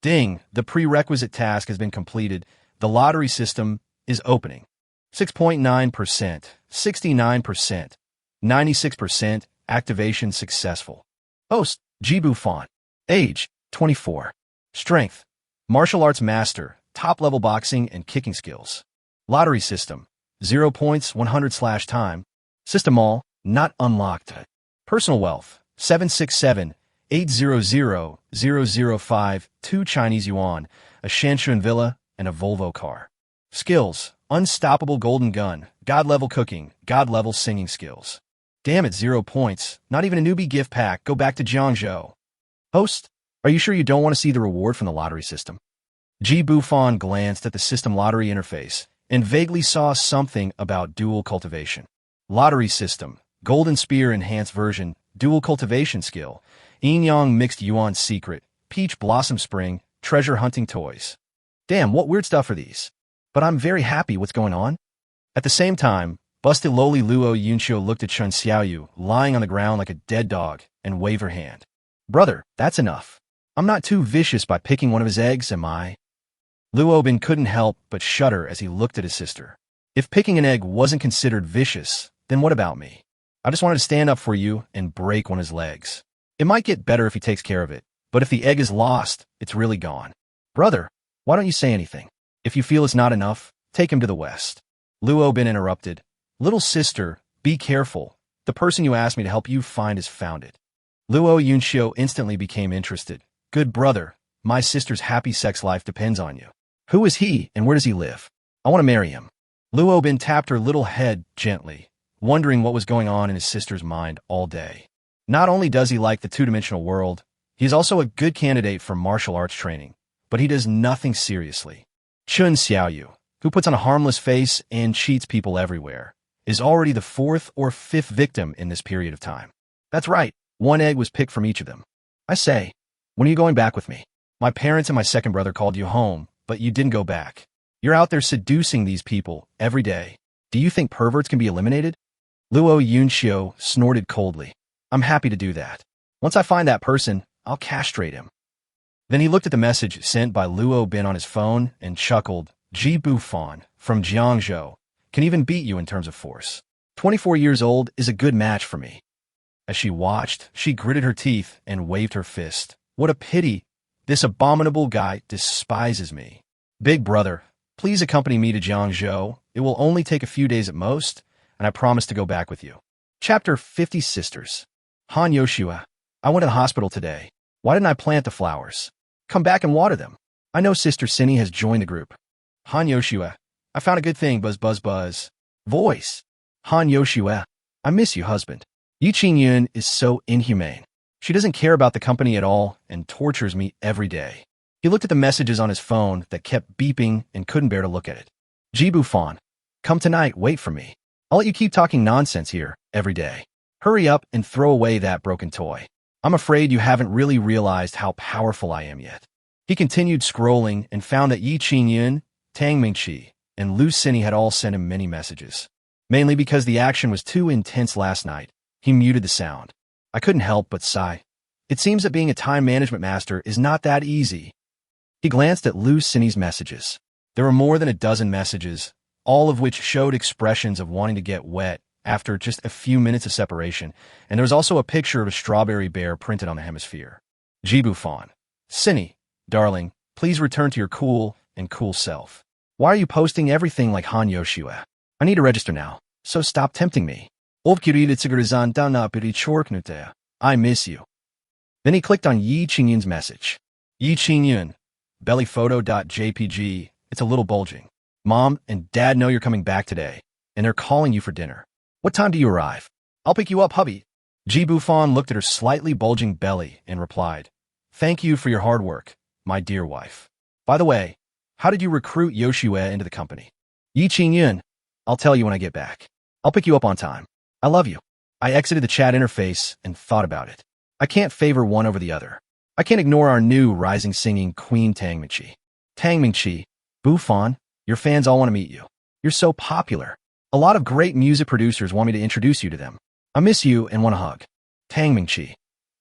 Ding, the prerequisite task has been completed. The lottery system is opening. 6.9%, 69%, 96%, activation successful. Host, Ji Bufan. Age, 24. Strength, martial arts master, top-level boxing and kicking skills. Lottery system, 0 points, 100/time. System all, not unlocked. Personal wealth, 767-800-005, 2 Chinese yuan, a Shanshun villa, and a Volvo car. Skills, unstoppable golden gun, god-level cooking, god-level singing skills. Damn it, 0 points. Not even a newbie gift pack. Go back to Jiangzhou. Host, are you sure you don't want to see the reward from the lottery system? Bufan glanced at the system lottery interface and vaguely saw something about dual cultivation. Lottery system, golden spear enhanced version, dual cultivation skill, yin-yang mixed yuan secret, peach blossom spring, treasure hunting toys. Damn, what weird stuff are these? But I'm very happy what's going on. At the same time, busted lowly Luo Yunxiu looked at Chun Xiaoyu lying on the ground like a dead dog and waved her hand. Brother, that's enough. I'm not too vicious by picking one of his eggs, am I? Luo Bin couldn't help but shudder as he looked at his sister. If picking an egg wasn't considered vicious, then what about me? I just wanted to stand up for you and break one of his legs. It might get better if he takes care of it, but if the egg is lost, it's really gone. Brother, why don't you say anything? If you feel it's not enough, take him to the west. Luo Bin interrupted. Little sister, be careful. The person you asked me to help you find has found it. Luo Yunxiu instantly became interested. Good brother, my sister's happy sex life depends on you. Who is he and where does he live? I want to marry him. Luo Bin tapped her little head gently, wondering what was going on in his sister's mind all day. Not only does he like the two-dimensional world, he is also a good candidate for martial arts training, but he does nothing seriously. Chun Xiaoyu, who puts on a harmless face and cheats people everywhere, is already the 4th or 5th victim in this period of time. That's right, 1 egg was picked from each of them. I say, when are you going back with me? My parents and my second brother called you home, but you didn't go back. You're out there seducing these people every day. Do you think perverts can be eliminated? Luo Yunxiu snorted coldly. I'm happy to do that. Once I find that person, I'll castrate him. Then he looked at the message sent by Luo Bin on his phone and chuckled. Bufan, from Jiangzhou, can even beat you in terms of force. 24 years old is a good match for me. As she watched, she gritted her teeth and waved her fist. What a pity. This abominable guy despises me. Big brother, please accompany me to Jiangzhou. It will only take a few days at most, and I promise to go back with you. Chapter 50 Sisters. Han Yoshua, I went to the hospital today. Why didn't I plant the flowers? Come back and water them. I know Sister Cindy has joined the group. Han Yoshua, I found a good thing, buzz buzz buzz. Voice. Han Yoshua, I miss you, husband. Yi Qingyun is so inhumane. She doesn't care about the company at all and tortures me every day. He looked at the messages on his phone that kept beeping and couldn't bear to look at it. Bufan, come tonight, wait for me. I'll let you keep talking nonsense here every day. Hurry up and throw away that broken toy. I'm afraid you haven't really realized how powerful I am yet. He continued scrolling and found that Yi Qingyun, Tang Mingqi, and Lu Xinyi had all sent him many messages. Mainly because the action was too intense last night, he muted the sound. I couldn't help but sigh. It seems that being a time management master is not that easy. He glanced at Lu Xinyi's messages. There were more than a dozen messages, all of which showed expressions of wanting to get wet after just a few minutes of separation, and there was also a picture of a strawberry bear printed on the hemisphere. Bufan, Xinyi, darling, please return to your cool self. Why are you posting everything like Han Yoshua? I need to register now, so stop tempting me. I miss you. Then he clicked on Yi Qingyun's message. Yi Qingyun, bellyphoto.jpg, it's a little bulging. Mom and Dad know you're coming back today, and they're calling you for dinner. What time do you arrive? I'll pick you up, hubby. Bufan looked at her slightly bulging belly and replied, Thank you for your hard work, my dear wife. By the way, how did you recruit Yoshua into the company? Yi Qingyun, I'll tell you when I get back. I'll pick you up on time. I love you. I exited the chat interface and thought about it. I can't favor one over the other. I can't ignore our new rising singing queen Tang Mingqi. Tang Mingqi, Bufan, your fans all want to meet you. You're so popular. A lot of great music producers want me to introduce you to them. I miss you and want a hug. Tang Mingqi,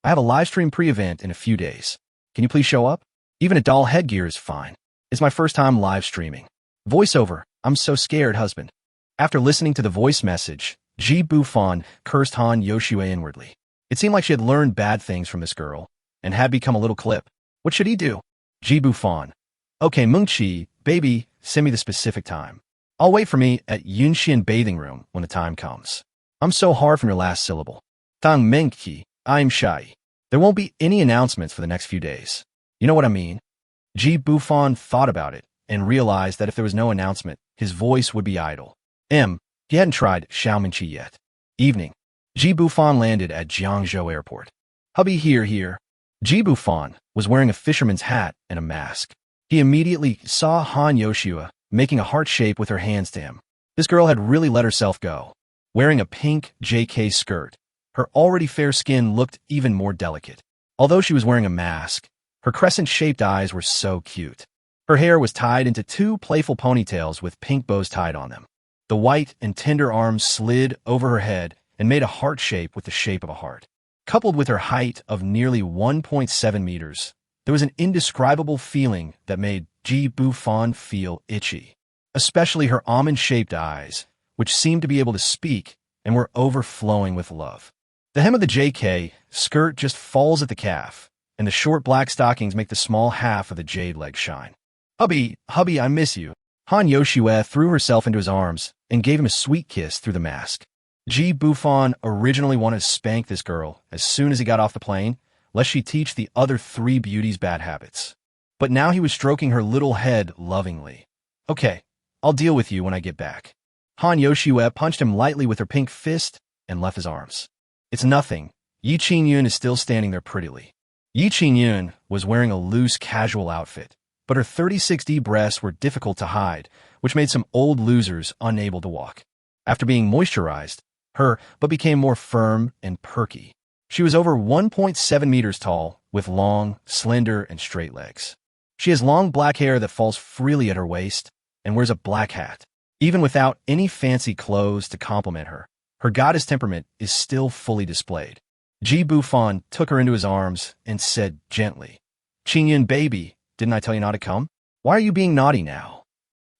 I have a live stream pre-event in a few days. Can you please show up? Even a doll headgear is fine. It's my first time live streaming. Voiceover, I'm so scared, husband. After listening to the voice message, Bufan cursed Han Yoshua inwardly. It seemed like she had learned bad things from this girl and had become a little clip. What should he do? Bufan, okay, Mingqi, baby, send me the specific time. I'll wait for me at Yunxian bathing room when the time comes. I'm so hard from your last syllable. Tang Mingqi, I'm shy. There won't be any announcements for the next few days. You know what I mean? Bufan thought about it and realized that if there was no announcement, his voice would be idle. He hadn't tried Xiao Mingqi yet. Evening. Ji Bufan landed at Jiangzhou Airport. Hubby, here. Ji Bufan was wearing a fisherman's hat and a mask. He immediately saw Han Yoshua making a heart shape with her hands to him. This girl had really let herself go. Wearing a pink JK skirt, her already fair skin looked even more delicate. Although she was wearing a mask, her crescent-shaped eyes were so cute. Her hair was tied into two playful ponytails with pink bows tied on them. The white and tender arms slid over her head and made a heart shape with the shape of a heart. Coupled with her height of nearly 1.7 meters, there was an indescribable feeling that made Ji Bufan feel itchy. Especially her almond-shaped eyes, which seemed to be able to speak and were overflowing with love. The hem of the JK skirt just falls at the calf, and the short black stockings make the small half of the jade leg shine. Hubby, I miss you. Han Yoshua threw herself into his arms and gave him a sweet kiss through the mask. Ji Bufan originally wanted to spank this girl as soon as he got off the plane, lest she teach the other three beauties bad habits. But now he was stroking her little head lovingly. Okay, I'll deal with you when I get back. Han Yoshua punched him lightly with her pink fist and left his arms. It's nothing. Yi Qingyun is still standing there prettily. Yi Qingyun was wearing a loose, casual outfit, but her 36D breasts were difficult to hide, which made some old losers unable to walk. After being moisturized, her butt became more firm and perky. She was over 1.7 meters tall, with long, slender, and straight legs. She has long black hair that falls freely at her waist and wears a black hat. Even without any fancy clothes to complement her, her goddess temperament is still fully displayed. Ji Bufan took her into his arms and said gently, "Qingyun, baby, didn't I tell you not to come? Why are you being naughty now?"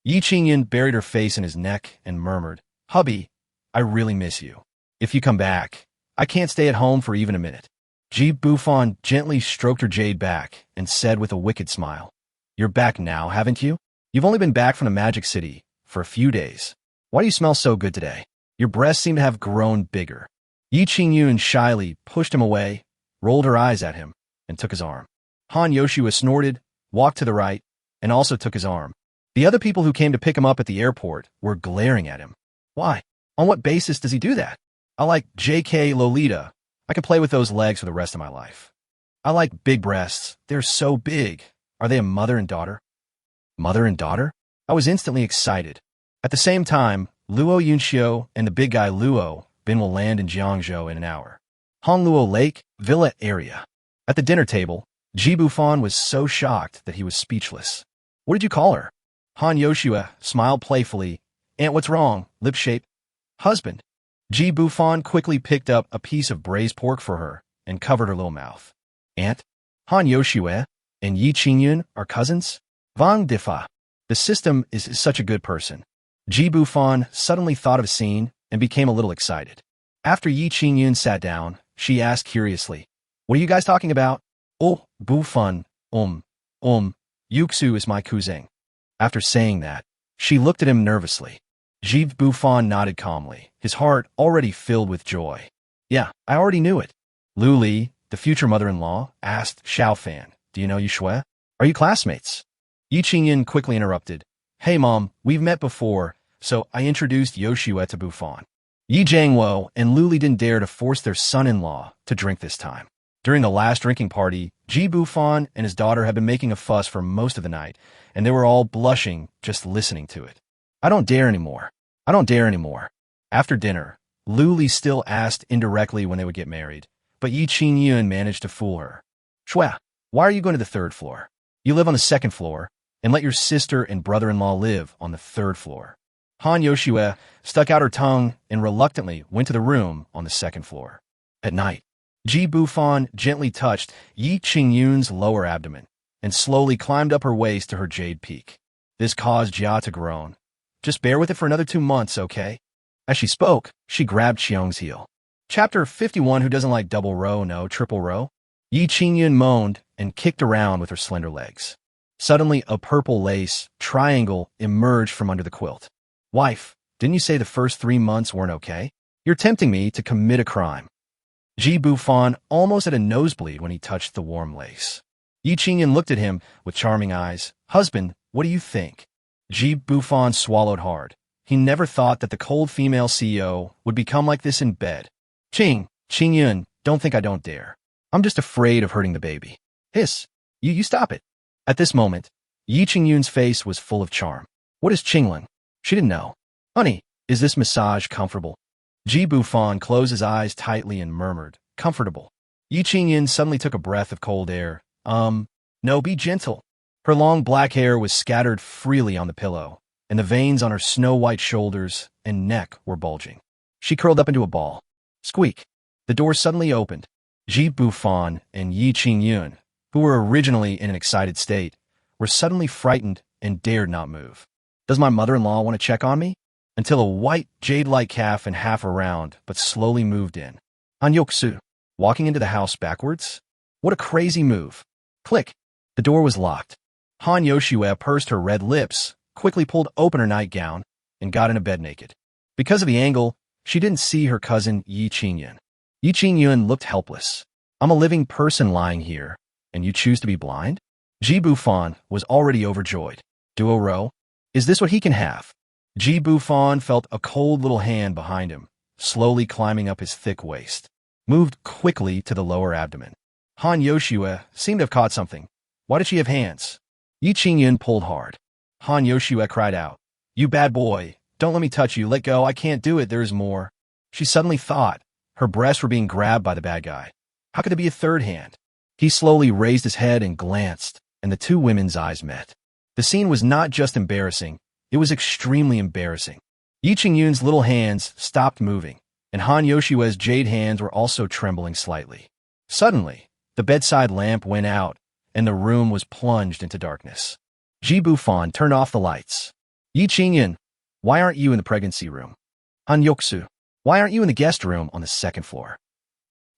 Yi Qingyun buried her face in his neck and murmured, "Hubby, I really miss you. If you come back, I can't stay at home for even a minute." Ji Bufan gently stroked her jade back and said with a wicked smile, "You're back now, haven't you? You've only been back from the Magic City for a few days. Why do you smell so good today? Your breasts seem to have grown bigger." Yi Qingyun shyly pushed him away, rolled her eyes at him, and took his arm. Han Yoshua snorted, walked to the right, and also took his arm. The other people who came to pick him up at the airport were glaring at him. Why? On what basis does he do that? I like JK Lolita. I can play with those legs for the rest of my life. I like big breasts. They're so big. Are they a mother and daughter? Mother and daughter? I was instantly excited. At the same time, Luo Yunxiu and the big guy Luo Bin will land in Jiangzhou in an hour. Hongluo Lake, Villa area. At the dinner table, Ji Bufan was so shocked that he was speechless. What did you call her? Han Yoshua smiled playfully. Aunt, what's wrong? Lip shape? Husband. Ji Bufan quickly picked up a piece of braised pork for her and covered her little mouth. Aunt, Han Yoshua and Yi Qingyun are cousins? Vang Difa. The system is such a good person. Ji Bufan suddenly thought of a scene and became a little excited. After Yi Qingyun sat down, she asked curiously, "What are you guys talking about?" "Oh, Bufan, Yuxu is my cousin." After saying that, she looked at him nervously. Ji Bufan nodded calmly, his heart already filled with joy. "Yeah, I already knew it." Lu Li, the future mother-in-law, asked Xiao Fan, "Do you know Yuxue? Are you classmates?" Yi Qingyun quickly interrupted, "Hey mom, we've met before, so I introduced Yoshua to Bufan." Yi Jiangwo and Lu Li didn't dare to force their son-in-law to drink this time. During the last drinking party, Ji Bufan and his daughter had been making a fuss for most of the night, and they were all blushing just listening to it. I don't dare anymore. After dinner, Lu Li still asked indirectly when they would get married, but Yi Qingyun managed to fool her. "Shua, why are you going to the third floor? You live on the second floor, and let your sister and brother-in-law live on the third floor." Han Yoshua stuck out her tongue and reluctantly went to the room on the second floor. At night, Ji Bufan gently touched Yi Qingyun's lower abdomen and slowly climbed up her waist to her jade peak. This caused Jia to groan. "Just bear with it for another 2 months, okay?" As she spoke, she grabbed Xiong's heel. Chapter 51, who doesn't like double row, no triple row? Yi Qingyun moaned and kicked around with her slender legs. Suddenly, a purple lace triangle emerged from under the quilt. "Wife, didn't you say the first 3 months weren't okay? You're tempting me to commit a crime." Ji Bufan almost had a nosebleed when he touched the warm lace. Yi Qingyun looked at him with charming eyes. "Husband, what do you think?" Ji Bufan swallowed hard. He never thought that the cold female CEO would become like this in bed. Qing Yun, don't think I don't dare. I'm just afraid of hurting the baby. Hiss. You stop it. At this moment, Yi Qingyun's face was full of charm. What is Qinglin? She didn't know. Honey, is this massage comfortable? Ji Bufan closed his eyes tightly and murmured, comfortable. Yi Qingyun suddenly took a breath of cold air. No, be gentle. Her long black hair was scattered freely on the pillow, and the veins on her snow-white shoulders and neck were bulging. She curled up into a ball. Squeak. The door suddenly opened. Ji Bufan and Yi Qingyun, who were originally in an excited state, were suddenly frightened and dared not move. Does my mother-in-law want to check on me? Until a white, jade-like calf and half around, but slowly moved in. Han Yoksu, walking into the house backwards? What a crazy move. Click. The door was locked. Han Yoshue pursed her red lips, quickly pulled open her nightgown, and got into bed naked. Because of the angle, she didn't see her cousin Yi Qingyun. Yi Qingyun looked helpless. I'm a living person lying here, and you choose to be blind? Ji Bufan was already overjoyed. Duo Ro? Is this what he can have? Ji Bufan felt a cold little hand behind him, slowly climbing up his thick waist. Moved quickly to the lower abdomen. Han Yoshue seemed to have caught something. Why did she have hands? Yi Qingyun pulled hard. Han Yoshue cried out, You bad boy, don't let me touch you, let go, I can't do it, there is more. She suddenly thought. Her breasts were being grabbed by the bad guy. How could there be a third hand? He slowly raised his head and glanced, and the two women's eyes met. The scene was not just embarrassing, it was extremely embarrassing. Yi Qingyun's little hands stopped moving, and Han Yoshue's jade hands were also trembling slightly. Suddenly, the bedside lamp went out, and the room was plunged into darkness. Ji Bufan turned off the lights. Yi Qingyun, why aren't you in the pregnancy room? Han Yoksu, why aren't you in the guest room on the second floor?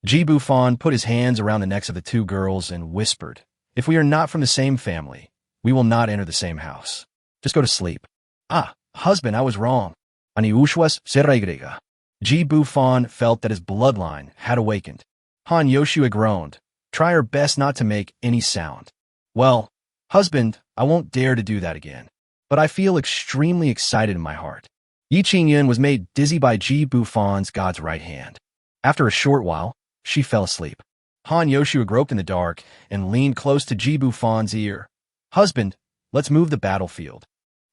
Ji Bufan put his hands around the necks of the two girls and whispered, If we are not from the same family, we will not enter the same house. Just go to sleep. Ah, husband, I was wrong. Ani ushwas seregrega. Ji Bufan felt that his bloodline had awakened. Han Yoshua groaned. Try her best not to make any sound. Well, husband, I won't dare to do that again. But I feel extremely excited in my heart. Yi Qingyun was made dizzy by Ji Bufan's God's right hand. After a short while, she fell asleep. Han Yoshua groped in the dark and leaned close to Ji Bufan's ear. Husband, let's move the battlefield.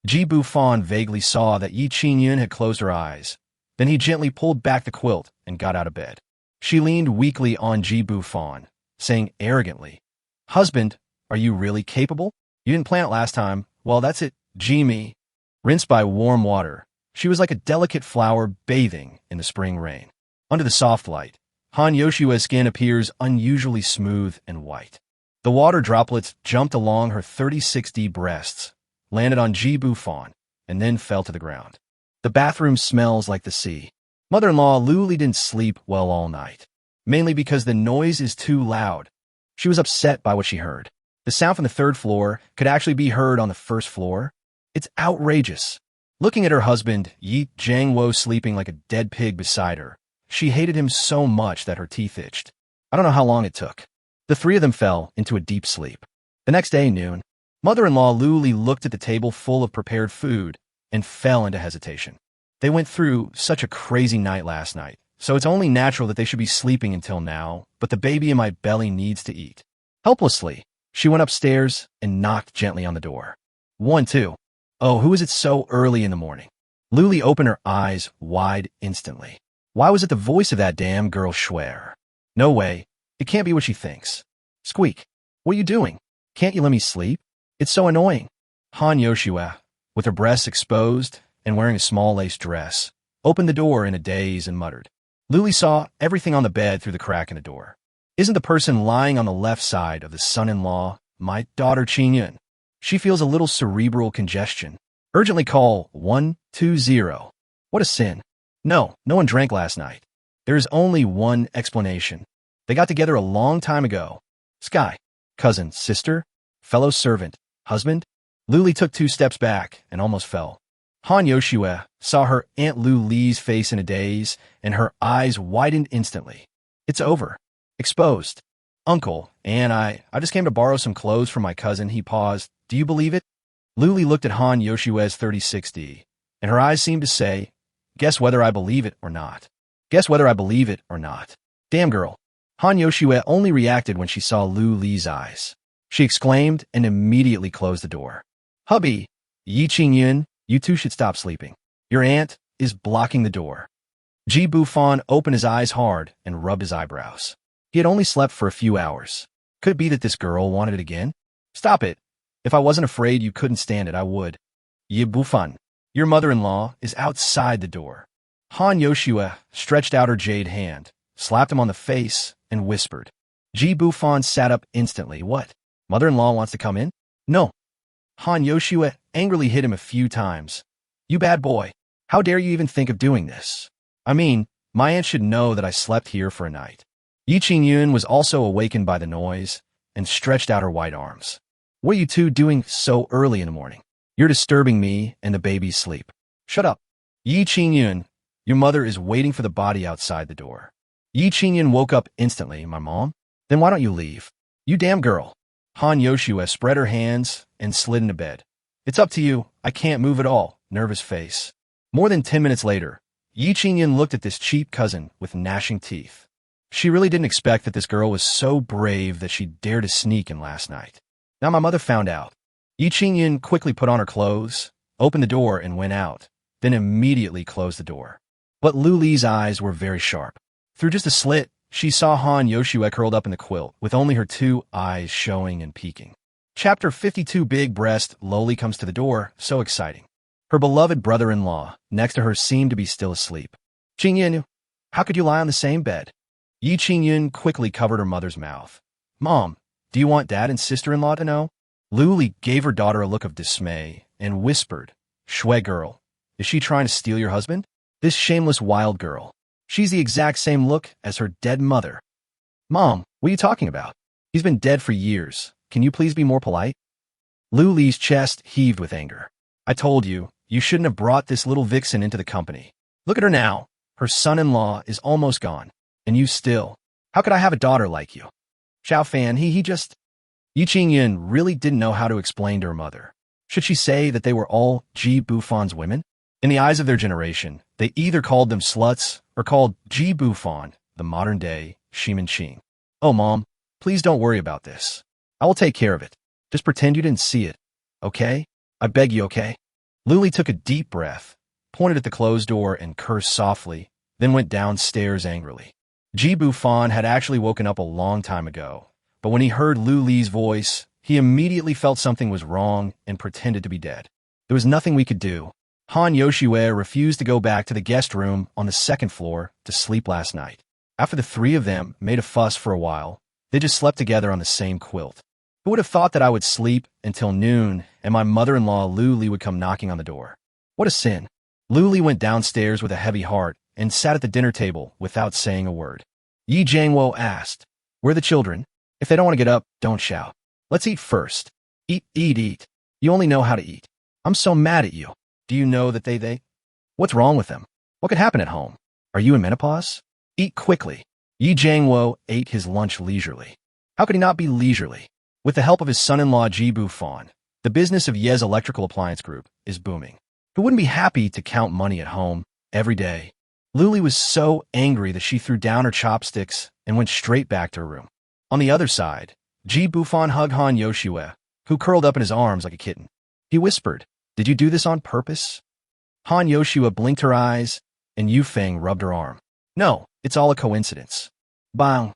Ji Bufan vaguely saw that Yi Qingyun had closed her eyes. Then he gently pulled back the quilt and got out of bed. She leaned weakly on Ji Bufan, saying arrogantly, Husband, are you really capable? You didn't plan it last time. Well, that's it, Ji-me. Rinsed by warm water, she was like a delicate flower bathing in the spring rain. Under the soft light, Han Yoshua's skin appears unusually smooth and white. The water droplets jumped along her 36D breasts, landed on Ji Bufan, and then fell to the ground. The bathroom smells like the sea. Mother-in-law Luli didn't sleep well all night, mainly because the noise is too loud. She was upset by what she heard. The sound from the third floor could actually be heard on the first floor. It's outrageous. Looking at her husband, Yi Jiangwo, sleeping like a dead pig beside her, she hated him so much that her teeth itched. I don't know how long it took. The three of them fell into a deep sleep. The next day, noon, mother-in-law Luli looked at the table full of prepared food and fell into hesitation. They went through such a crazy night last night, so it's only natural that they should be sleeping until now, but the baby in my belly needs to eat. Helplessly, she went upstairs and knocked gently on the door. 1, 2. Oh, who is it so early in the morning? Luli opened her eyes wide instantly. Why was it the voice of that damn girl Schwer? No way. It can't be what she thinks. Squeak. What are you doing? Can't you let me sleep? It's so annoying. Han Yoshua, with her breasts exposed and wearing a small lace dress, opened the door in a daze and muttered. Luli saw everything on the bed through the crack in the door. Isn't the person lying on the left side of the son-in-law my daughter Qingyun? She feels a little cerebral congestion. Urgently call 120. What a sin. No one drank last night. There is only one explanation. They got together a long time ago. Sky. Cousin, sister, fellow servant, husband. Luli took 2 steps back and almost fell. Han Yoshua saw her Aunt Luli's face in a daze, and her eyes widened instantly. It's over. Exposed. Uncle, and I just came to borrow some clothes from my cousin. He paused. Do you believe it? Luli looked at Han Yoshua's 36D, and her eyes seemed to say, guess whether I believe it or not. Guess whether I believe it or not. Damn girl. Han Yoshue only reacted when she saw Lu Li's eyes. She exclaimed and immediately closed the door. Hubby, Yi Qingyun, you two should stop sleeping. Your aunt is blocking the door. Ji Bufan opened his eyes hard and rubbed his eyebrows. He had only slept for a few hours. Could it be that this girl wanted it again? Stop it. If I wasn't afraid you couldn't stand it, I would. Yi Bufan, your mother-in-law is outside the door. Han Yoshue stretched out her jade hand, slapped him on the face, and whispered. Ji Bufan sat up instantly. What? Mother-in-law wants to come in? No. Han Yoshue angrily hit him a few times. You bad boy. How dare you even think of doing this? I mean, my aunt should know that I slept here for a night. Yi Qingyun was also awakened by the noise and stretched out her white arms. What are you two doing so early in the morning? You're disturbing me and the baby's sleep. Shut up. Yi Qingyun, your mother is waiting for the body outside the door. Yi Qingyun woke up instantly. My mom? Then why don't you leave? You damn girl. Han Yoshue spread her hands and slid into bed. It's up to you. I can't move at all. Nervous face. More than 10 minutes later, Yi Qingyun looked at this cheap cousin with gnashing teeth. She really didn't expect that this girl was so brave that she dared to sneak in last night. Now my mother found out. Yi Qingyun quickly put on her clothes, opened the door, and went out, then immediately closed the door. But Lu Li's eyes were very sharp. Through just a slit, she saw Han Yoshue curled up in the quilt, with only her two eyes showing and peeking. Chapter 52. Big breast. Loli comes to the door, so exciting. Her beloved brother-in-law, next to her, seemed to be still asleep. Qingyun, how could you lie on the same bed? Yi Qingyun quickly covered her mother's mouth. Mom, do you want dad and sister-in-law to know? Lu Li gave her daughter a look of dismay and whispered, Shui girl, is she trying to steal your husband? This shameless wild girl. She's the exact same look as her dead mother. Mom, what are you talking about? He's been dead for years. Can you please be more polite? Lu Li's chest heaved with anger. I told you, you shouldn't have brought this little vixen into the company. Look at her now. Her son-in-law is almost gone. And you still. How could I have a daughter like you? Xiao Fan, he just... Yi Qingyun really didn't know how to explain to her mother. Should she say that they were all Ji Bufan's women? In the eyes of their generation, they either called them sluts or called Ji Bufan, the modern-day Shimin Qing. Oh, Mom, please don't worry about this. I will take care of it. Just pretend you didn't see it. Okay? I beg you, okay? Lu Li took a deep breath, pointed at the closed door and cursed softly, then went downstairs angrily. Ji Bufan had actually woken up a long time ago, but when he heard Lu Li's voice, he immediately felt something was wrong and pretended to be dead. There was nothing we could do. Han Yoshue refused to go back to the guest room on the second floor to sleep last night. After the three of them made a fuss for a while, they just slept together on the same quilt. Who would have thought that I would sleep until noon and my mother-in-law Lu Li would come knocking on the door? What a sin. Lu Li went downstairs with a heavy heart and sat at the dinner table without saying a word. Yi Jiangwo asked, Where are the children? If they don't want to get up, don't shout. Let's eat first. Eat, eat, eat. You only know how to eat. I'm so mad at you. Do you know that they? What's wrong with them? What could happen at home? Are you in menopause? Eat quickly. Yi Jiangwo ate his lunch leisurely. How could he not be leisurely? With the help of his son-in-law Ji Bufan, the business of Ye's Electrical Appliance Group is booming. Who wouldn't be happy to count money at home every day? Lu Li was so angry that she threw down her chopsticks and went straight back to her room. On the other side, Ji Bufan hugged Han Yoshue, who curled up in his arms like a kitten. He whispered, Did you do this on purpose? Han Yoshue blinked her eyes, and Yu Feng rubbed her arm. No, it's all a coincidence. Bang.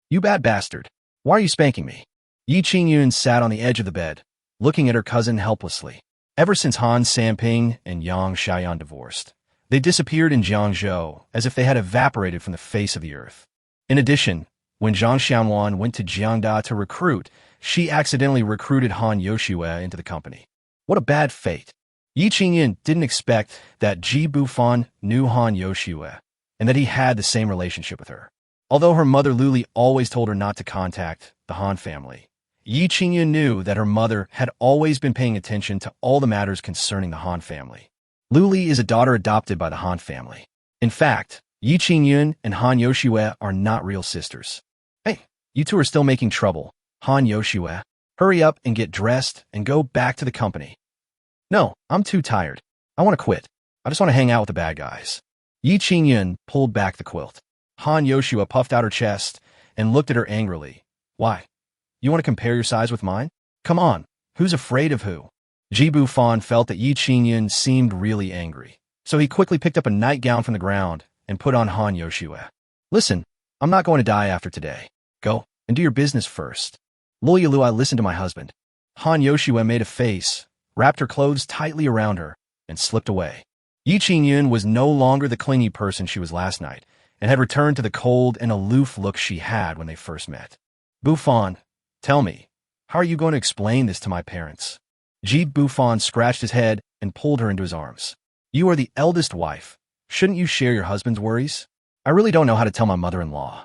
You bad bastard. Why are you spanking me? Yi Qingyun sat on the edge of the bed, looking at her cousin helplessly. Ever since Han Sanping and Yang Xiaoyan divorced, they disappeared in Jiangzhou as if they had evaporated from the face of the earth. In addition, when Zhang Xianwan went to Jiangda to recruit, she accidentally recruited Han Yoshue into the company. What a bad fate. Yi Qingyun didn't expect that Ji Bufan knew Han Yoshue and that he had the same relationship with her. Although her mother Lu Li always told her not to contact the Han family, Yi Qingyun knew that her mother had always been paying attention to all the matters concerning the Han family. Lu Li is a daughter adopted by the Han family. In fact, Yi Qingyun and Han Yoshue are not real sisters. Hey, you two are still making trouble. Han Yoshue, hurry up and get dressed and go back to the company. No, I'm too tired. I want to quit. I just want to hang out with the bad guys. Yi Qingyun pulled back the quilt. Han Yoshua puffed out her chest and looked at her angrily. Why? You want to compare your size with mine? Come on, who's afraid of who? Ji Bufan felt that Yi Qingyun seemed really angry, so he quickly picked up a nightgown from the ground and put on Han Yoshua. Listen, I'm not going to die after today. Go and do your business first. Luoyalui, listen to my husband. Han Yoshua made a face, wrapped her clothes tightly around her, and slipped away. Yi Qingyun was no longer the clingy person she was last night, and had returned to the cold and aloof look she had when they first met. Bufan, tell me, how are you going to explain this to my parents? Ji Bufan scratched his head and pulled her into his arms. You are the eldest wife. Shouldn't you share your husband's worries? I really don't know how to tell my mother-in-law.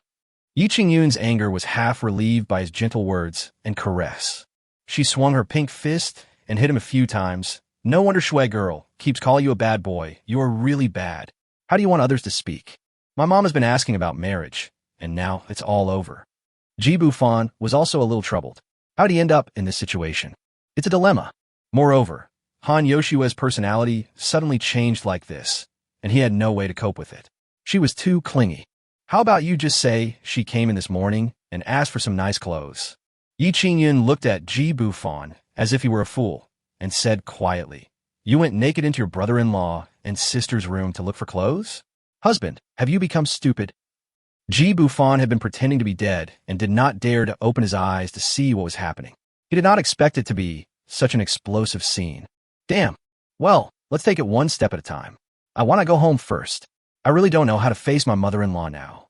Yi Qingyun's anger was half relieved by his gentle words and caress. She swung her pink fist and hit him a few times. No wonder Shui girl keeps calling you a bad boy. You are really bad. How do you want others to speak? My mom has been asking about marriage, and now it's all over. Ji Bufan was also a little troubled. How'd he end up in this situation? It's a dilemma. Moreover, Han Yoshua's personality suddenly changed like this, and he had no way to cope with it. She was too clingy. How about you just say she came in this morning and asked for some nice clothes? Yi Qingyun looked at Ji Bufan as if he were a fool and said quietly, You went naked into your brother-in-law and sister's room to look for clothes? Husband, have you become stupid? Ji Bufan had been pretending to be dead and did not dare to open his eyes to see what was happening. He did not expect it to be such an explosive scene. Damn. Well, let's take it one step at a time. I want to go home first. I really don't know how to face my mother-in-law now.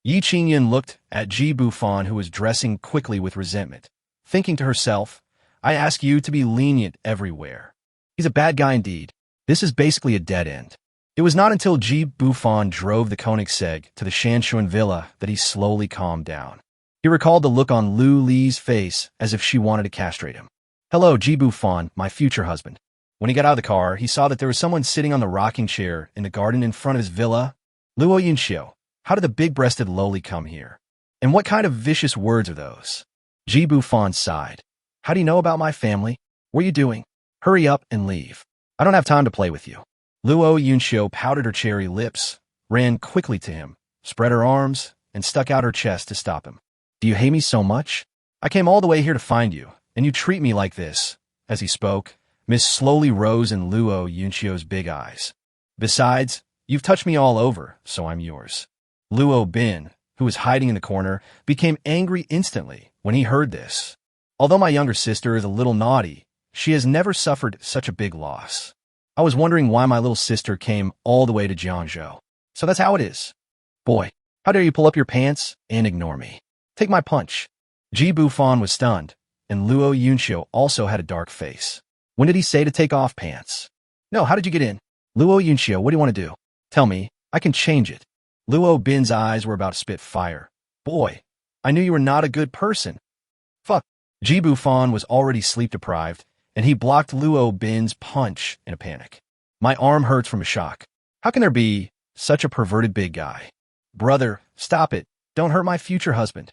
Yi Qingyun looked at Ji Bufan, who was dressing quickly with resentment, thinking to herself, I ask you to be lenient everywhere. He's a bad guy indeed. This is basically a dead end. It was not until Ji Bufan drove the Koenigsegg to the Shanshuan villa that he slowly calmed down. He recalled the look on Lu Li's face as if she wanted to castrate him. Hello, Ji Bufan, my future husband. When he got out of the car, he saw that there was someone sitting on the rocking chair in the garden in front of his villa. Luo Yunxiu, how did the big-breasted lowly come here? And what kind of vicious words are those? Ji Bufan sighed. How do you know about my family? What are you doing? Hurry up and leave. I don't have time to play with you. Luo Yunxiu pouted her cherry lips, ran quickly to him, spread her arms, and stuck out her chest to stop him. Do you hate me so much? I came all the way here to find you, and you treat me like this. As he spoke, mist slowly rose in Luo Yunxiu's big eyes. Besides, you've touched me all over, so I'm yours. Luo Bin, who was hiding in the corner, became angry instantly when he heard this. Although my younger sister is a little naughty, she has never suffered such a big loss. I was wondering why my little sister came all the way to Jiangzhou. So that's how it is. Boy, how dare you pull up your pants and ignore me? Take my punch. Ji Bufan was stunned, and Luo Yunxiu also had a dark face. When did he say to take off pants? No, how did you get in? Luo Yunxiu, what do you want to do? Tell me, I can change it. Luo Bin's eyes were about to spit fire. Boy, I knew you were not a good person. Fuck. Ji Bufan was already sleep-deprived, and he blocked Luo Bin's punch in a panic. My arm hurts from a shock. How can there be such a perverted big guy? Brother, stop it. Don't hurt my future husband.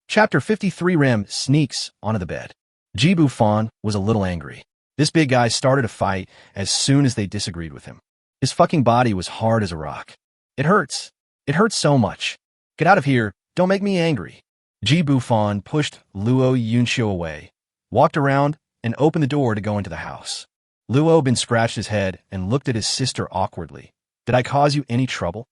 Chapter 53. Rem sneaks onto the bed. Ji Bufan was a little angry. This big guy started a fight as soon as they disagreed with him. His fucking body was hard as a rock. It hurts. It hurts so much. Get out of here. Don't make me angry. Ji Bufan pushed Luo Yunxiu away, walked around, and opened the door to go into the house. Luo Bin scratched his head and looked at his sister awkwardly. Did I cause you any trouble?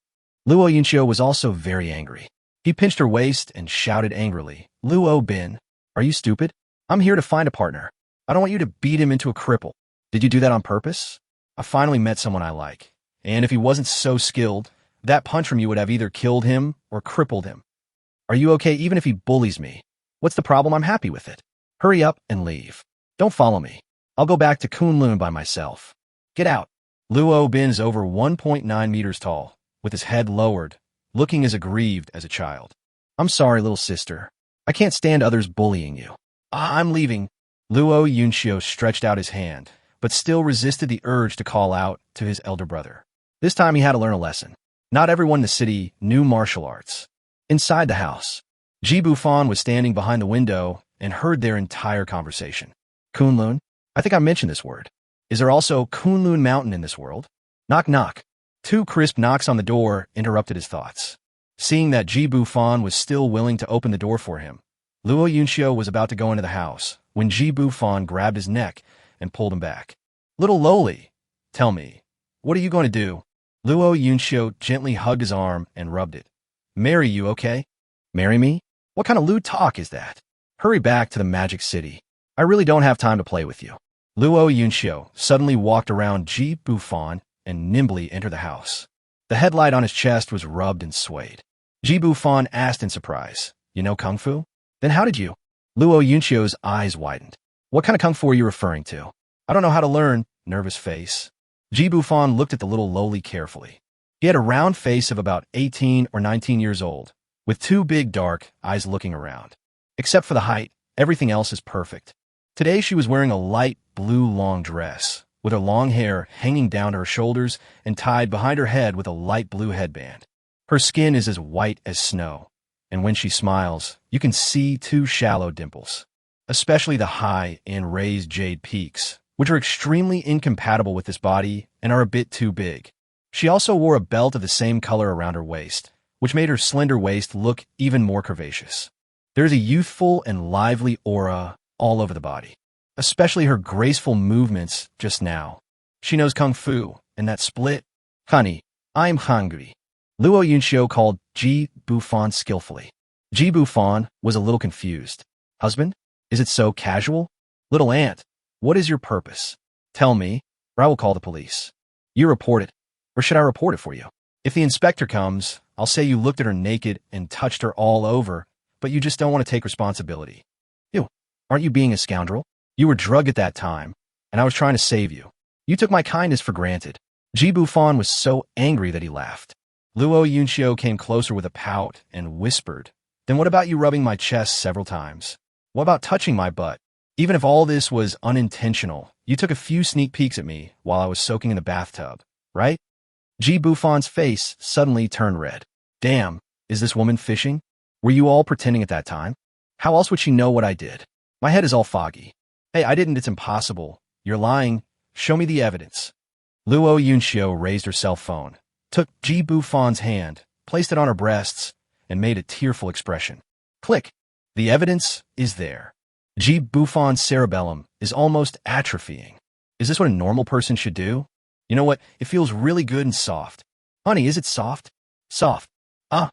Luo Yunxiu was also very angry. He pinched her waist and shouted angrily, Luo Bin, are you stupid? I'm here to find a partner. I don't want you to beat him into a cripple. Did you do that on purpose? I finally met someone I like, and if he wasn't so skilled, that punch from you would have either killed him or crippled him. Are you okay even if he bullies me? What's the problem? I'm happy with it. Hurry up and leave. Don't follow me. I'll go back to Kunlun by myself. Get out. Luo Bin is over 1.9 meters tall, with his head lowered, looking as aggrieved as a child. I'm sorry, little sister. I can't stand others bullying you. I'm leaving. Luo Yunxiu stretched out his hand, but still resisted the urge to call out to his elder brother. This time he had to learn a lesson. Not everyone in the city knew martial arts. Inside the house, Ji Bufan was standing behind the window and heard their entire conversation. Kunlun? I think I mentioned this word. Is there also Kunlun Mountain in this world? Knock knock. Two crisp knocks on the door interrupted his thoughts. Seeing that Ji Bufan was still willing to open the door for him, Luo Yunxiu was about to go into the house when Ji Bufan grabbed his neck and pulled him back. Little lowly, tell me, what are you going to do? Luo Yunxiu gently hugged his arm and rubbed it. Marry you, okay? Marry me? What kind of lewd talk is that? Hurry back to the magic city. I really don't have time to play with you. Luo Yunxiu suddenly walked around Ji Bufan and nimbly entered the house. The headlight on his chest was rubbed and swayed. Ji Bufan asked in surprise, You know Kung Fu? Then how did you? Luo Yunxiu's eyes widened. What kind of Kung Fu are you referring to? I don't know how to learn, nervous face. Ji Bufan looked at the little lowly carefully. He had a round face of about 18 or 19 years old, with two big dark eyes looking around. Except for the height, everything else is perfect. Today she was wearing a light blue long dress, with her long hair hanging down to her shoulders and tied behind her head with a light blue headband. Her skin is as white as snow, and when she smiles, you can see two shallow dimples, especially the high and raised jade peaks, which are extremely incompatible with this body and are a bit too big. She also wore a belt of the same color around her waist, which made her slender waist look even more curvaceous. There's a youthful and lively aura all over the body, especially her graceful movements just now. She knows Kung Fu, and that split, honey, I'm hungry. Luo Yunxiu called Ji Bufan skillfully. Ji Bufan was a little confused. Husband? Is it so casual? Little aunt, what is your purpose? Tell me, or I will call the police. You report it, or should I report it for you? If the inspector comes, I'll say you looked at her naked and touched her all over, but you just don't want to take responsibility. Ew, aren't you being a scoundrel? You were drugged at that time, and I was trying to save you. You took my kindness for granted. Ji Bufan was so angry that he laughed. Luo Yunxiu came closer with a pout and whispered, Then what about you rubbing my chest several times? What about touching my butt? Even if all this was unintentional, you took a few sneak peeks at me while I was soaking in the bathtub, right? Ji Bufan's face suddenly turned red. Damn, is this woman fishing? Were you all pretending at that time? How else would she know what I did? My head is all foggy. Hey, I didn't, it's impossible. You're lying. Show me the evidence. Luo Yunxiu raised her cell phone, took Ji Bufan's hand, placed it on her breasts, and made a tearful expression. Click. The evidence is there. Ji Bufan's cerebellum is almost atrophying. Is this what a normal person should do? You know what? It feels really good and soft. Honey, is it soft? Soft. Ah.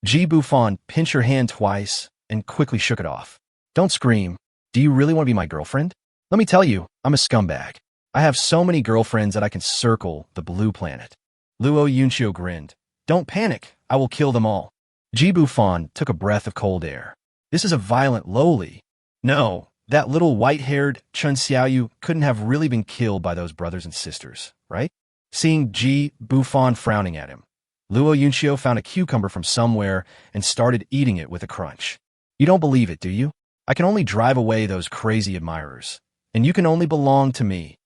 Ji Bufan pinched her hand twice and quickly shook it off. Don't scream. Do you really want to be my girlfriend? Let me tell you, I'm a scumbag. I have so many girlfriends that I can circle the blue planet. Luo Yunxiu grinned. Don't panic. I will kill them all. Ji Bufan took a breath of cold air. This is a violent lowly. No, that little white-haired Chun Xiaoyu couldn't have really been killed by those brothers and sisters, right? Seeing Ji Bufan frowning at him, Luo Yunxiu found a cucumber from somewhere and started eating it with a crunch. You don't believe it, do you? I can only drive away those crazy admirers, and you can only belong to me.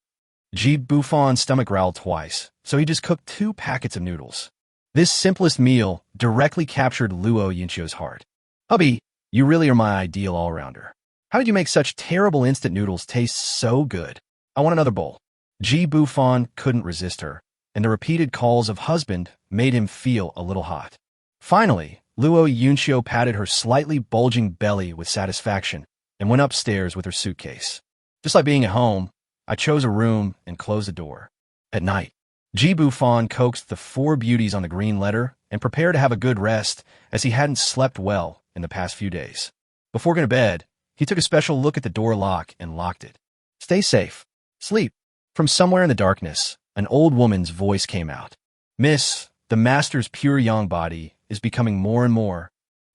Ji Bufan's stomach growled twice, so he just cooked 2 packets of noodles. This simplest meal directly captured Luo Yunxiu's heart. Hubby, you really are my ideal all-rounder. How did you make such terrible instant noodles taste so good? I want another bowl. Ji Bufan couldn't resist her, and the repeated calls of husband made him feel a little hot. Finally, Luo Yunxiu patted her slightly bulging belly with satisfaction and went upstairs with her suitcase. Just like being at home, I chose a room and closed the door. At night, Ji Bufan coaxed the 4 beauties on the green letter and prepared to have a good rest as he hadn't slept well in the past few days. Before going to bed, he took a special look at the door lock and locked it. Stay safe. Sleep. From somewhere in the darkness, an old woman's voice came out. Miss, the master's pure yang body is becoming more and more.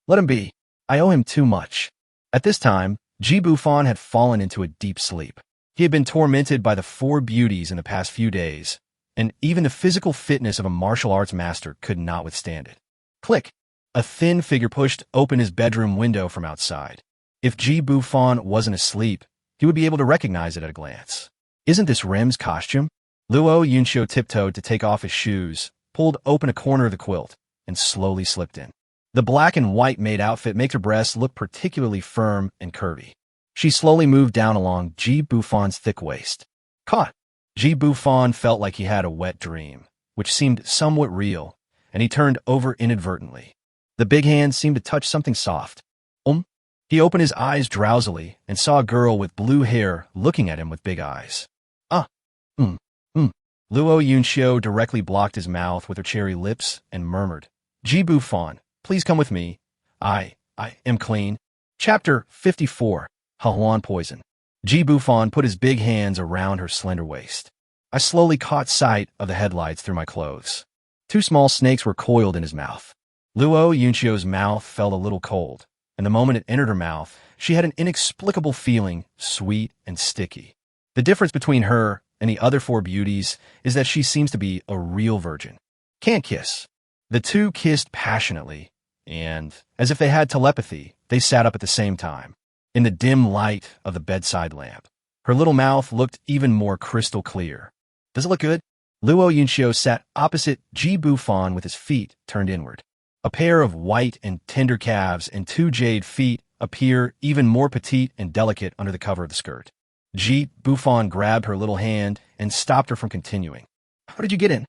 Let him be. I owe him too much. At this time, Ji Bufan had fallen into a deep sleep. He had been tormented by the 4 beauties in the past few days, and even the physical fitness of a martial arts master could not withstand it. Click. A thin figure pushed open his bedroom window from outside. If Ji Bufan wasn't asleep, he would be able to recognize it at a glance. Isn't this Rem's costume? Luo Yunxiu tiptoed to take off his shoes, pulled open a corner of the quilt, and slowly slipped in. The black and white maid outfit makes her breasts look particularly firm and curvy. She slowly moved down along Ji Bufan's thick waist. Caught! Ji Bufan felt like he had a wet dream. which seemed somewhat real, and he turned over inadvertently. The big hand seemed to touch something soft. He opened his eyes drowsily and saw a girl with blue hair looking at him with big eyes. Ah, mm, mm. Luo Yunxiu directly blocked his mouth with her cherry lips and murmured, Ji Bufan, please come with me. I am clean. Chapter 54, Hahuan Poison. Ji Bufan put his big hands around her slender waist. I slowly caught sight of the headlights through my clothes. 2 small snakes were coiled in his mouth. Luo Yunxiu's mouth felt a little cold, and the moment it entered her mouth, she had an inexplicable feeling, sweet and sticky. The difference between her and the other 4 beauties is that she seems to be a real virgin. Can't kiss. The 2 kissed passionately, and, as if they had telepathy, they sat up at the same time, in the dim light of the bedside lamp. Her little mouth looked even more crystal clear. Does it look good? Luo Yunxiu sat opposite Ji Bufan with his feet turned inward. A pair of white and tender calves and 2 jade feet appear even more petite and delicate under the cover of the skirt. Ji Bufan grabbed her little hand and stopped her from continuing. How did you get in?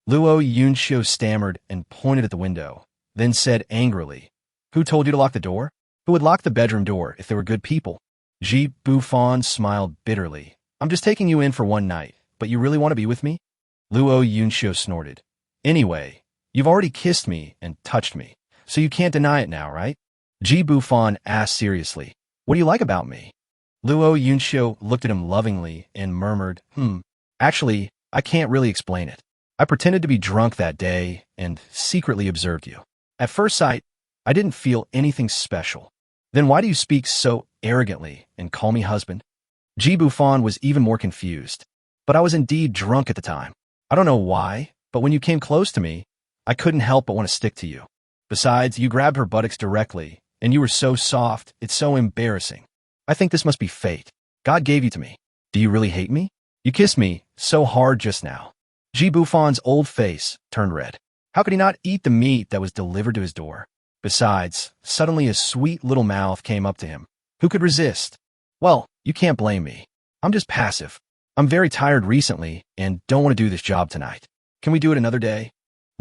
Luo Yunxiu stammered and pointed at the window, then said angrily, Who told you to lock the door? Who would lock the bedroom door if they were good people? Ji Bufan smiled bitterly. I'm just taking you in for one night, but you really want to be with me? Luo Yunxiu snorted. Anyway, you've already kissed me and touched me, so you can't deny it now, right? Ji Bufan asked seriously, What do you like about me? Luo Yunxiu looked at him lovingly and murmured, Actually, I can't really explain it. I pretended to be drunk that day and secretly observed you. At first sight, I didn't feel anything special. Then why do you speak so arrogantly and call me husband? Ji Bufan was even more confused. But I was indeed drunk at the time. I don't know why, but when you came close to me, I couldn't help but want to stick to you. Besides, you grabbed her buttocks directly, and you were so soft, it's so embarrassing. I think this must be fate. God gave you to me. Do you really hate me? You kissed me so hard just now. Ji Bufan's old face turned red. How could he not eat the meat that was delivered to his door? Besides, suddenly a sweet little mouth came up to him. Who could resist? Well, you can't blame me. I'm just passive. I'm very tired recently and don't want to do this job tonight. Can we do it another day?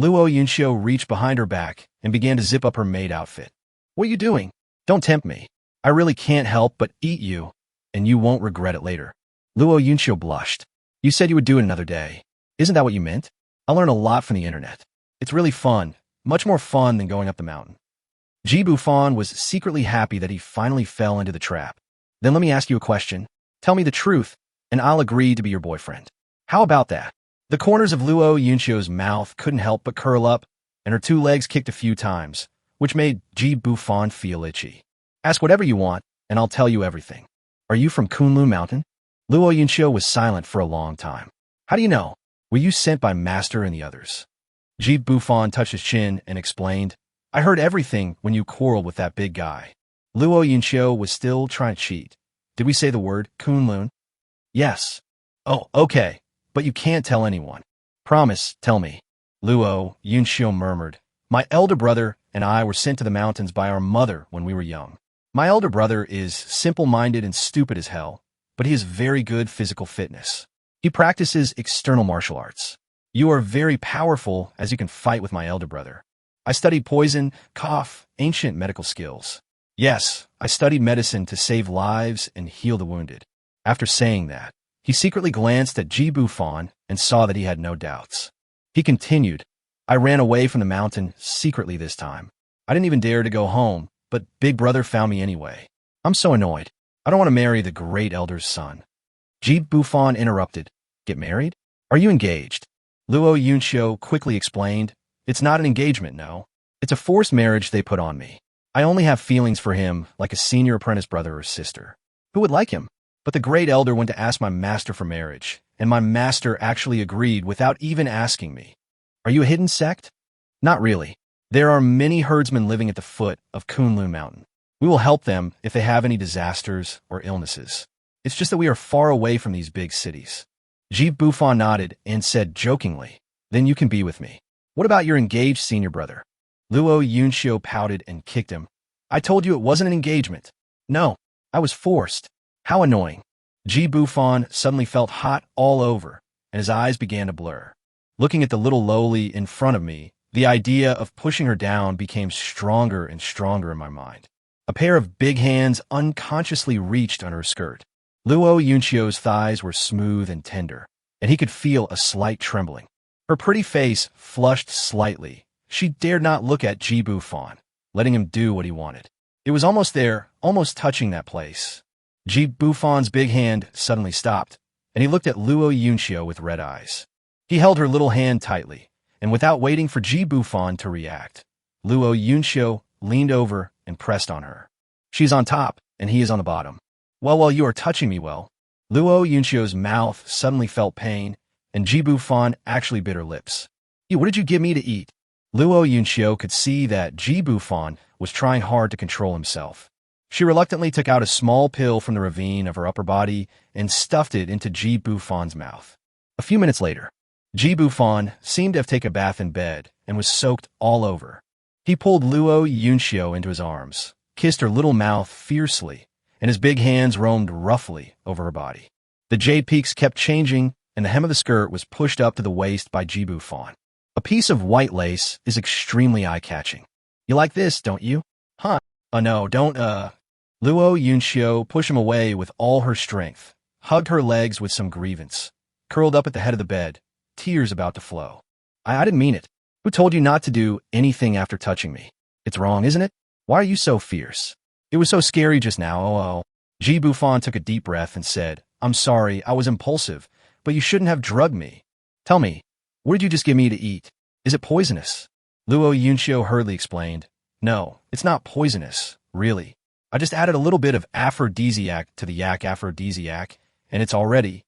Luo Yunxiu reached behind her back and began to zip up her maid outfit. What are you doing? Don't tempt me. I really can't help but eat you, and you won't regret it later. Luo Yunxiu blushed. You said you would do it another day. Isn't that what you meant? I learn a lot from the internet. It's really fun, much more fun than going up the mountain. Ji Bufan was secretly happy that he finally fell into the trap. Then let me ask you a question. Tell me the truth, and I'll agree to be your boyfriend. How about that? The corners of Luo Yunxiu's mouth couldn't help but curl up, and her 2 legs kicked a few times, which made Ji Bufan feel itchy. Ask whatever you want, and I'll tell you everything. Are you from Kunlun Mountain? Luo Yunxiu was silent for a long time. How do you know? Were you sent by Master and the others? Ji Bufan touched his chin and explained, I heard everything when you quarreled with that big guy. Luo Yunxiu was still trying to cheat. Did we say the word Kunlun? Yes. Oh, okay. But you can't tell anyone. Promise, tell me. Luo Yunxiu murmured. My elder brother and I were sent to the mountains by our mother when we were young. My elder brother is simple-minded and stupid as hell, but he has very good physical fitness. He practices external martial arts. You are very powerful as you can fight with my elder brother. I studied poison, cough, ancient medical skills. Yes, I studied medicine to save lives and heal the wounded. After saying that, he secretly glanced at Ji Bufan and saw that he had no doubts. He continued, I ran away from the mountain secretly this time. I didn't even dare to go home, but Big Brother found me anyway. I'm so annoyed. I don't want to marry the great elder's son. Ji Bufan interrupted. Get married? Are you engaged? Luo Yunxiu quickly explained. It's not an engagement, no. It's a forced marriage they put on me. I only have feelings for him like a senior apprentice brother or sister. Who would like him? But the great elder went to ask my master for marriage, and my master actually agreed without even asking me. Are you a hidden sect? Not really. There are many herdsmen living at the foot of Kunlun Mountain. We will help them if they have any disasters or illnesses. It's just that we are far away from these big cities. Ji Bufan nodded and said jokingly, Then you can be with me. What about your engaged senior brother? Luo Yunxiu pouted and kicked him. I told you it wasn't an engagement. No, I was forced. How annoying. Ji Bufan suddenly felt hot all over, and his eyes began to blur. Looking at the little lowly in front of me, the idea of pushing her down became stronger and stronger in my mind. A pair of big hands unconsciously reached under her skirt. Luo Yunchio's thighs were smooth and tender, and he could feel a slight trembling. Her pretty face flushed slightly. She dared not look at Ji Bufan, letting him do what he wanted. It was almost there, almost touching that place. Ji Bufan's big hand suddenly stopped, and he looked at Luo Yunchio with red eyes. He held her little hand tightly, and without waiting for Ji Bufan to react, Luo Yunchio leaned over and pressed on her. She's on top, and he is on the bottom. Well, you are touching me well. Luo Yunchio's mouth suddenly felt pain, and Ji Bufan actually bit her lips. What did you give me to eat? Luo Yunchio could see that Ji Bufan was trying hard to control himself. She reluctantly took out a small pill from the ravine of her upper body and stuffed it into Ji Bufan's mouth. A few minutes later, Ji Bufan seemed to have taken a bath in bed and was soaked all over. He pulled Luo Yunchio into his arms, kissed her little mouth fiercely, and his big hands roamed roughly over her body. The jade peaks kept changing, and the hem of the skirt was pushed up to the waist by Ji Bufan. A piece of white lace is extremely eye-catching. You like this, don't you? Huh? No, don't, Luo Yunchio pushed him away with all her strength, hugged her legs with some grievance, curled up at the head of the bed, tears about to flow. I didn't mean it. Who told you not to do anything after touching me? It's wrong, isn't it? Why are you so fierce? It was so scary just now, oh. Ji Bufan took a deep breath and said, I'm sorry, I was impulsive, but you shouldn't have drugged me. Tell me, what did you just give me to eat? Is it poisonous? Luo Yunchio hurriedly explained, No, it's not poisonous, really. I just added a little bit of aphrodisiac to the yak aphrodisiac, and it's already.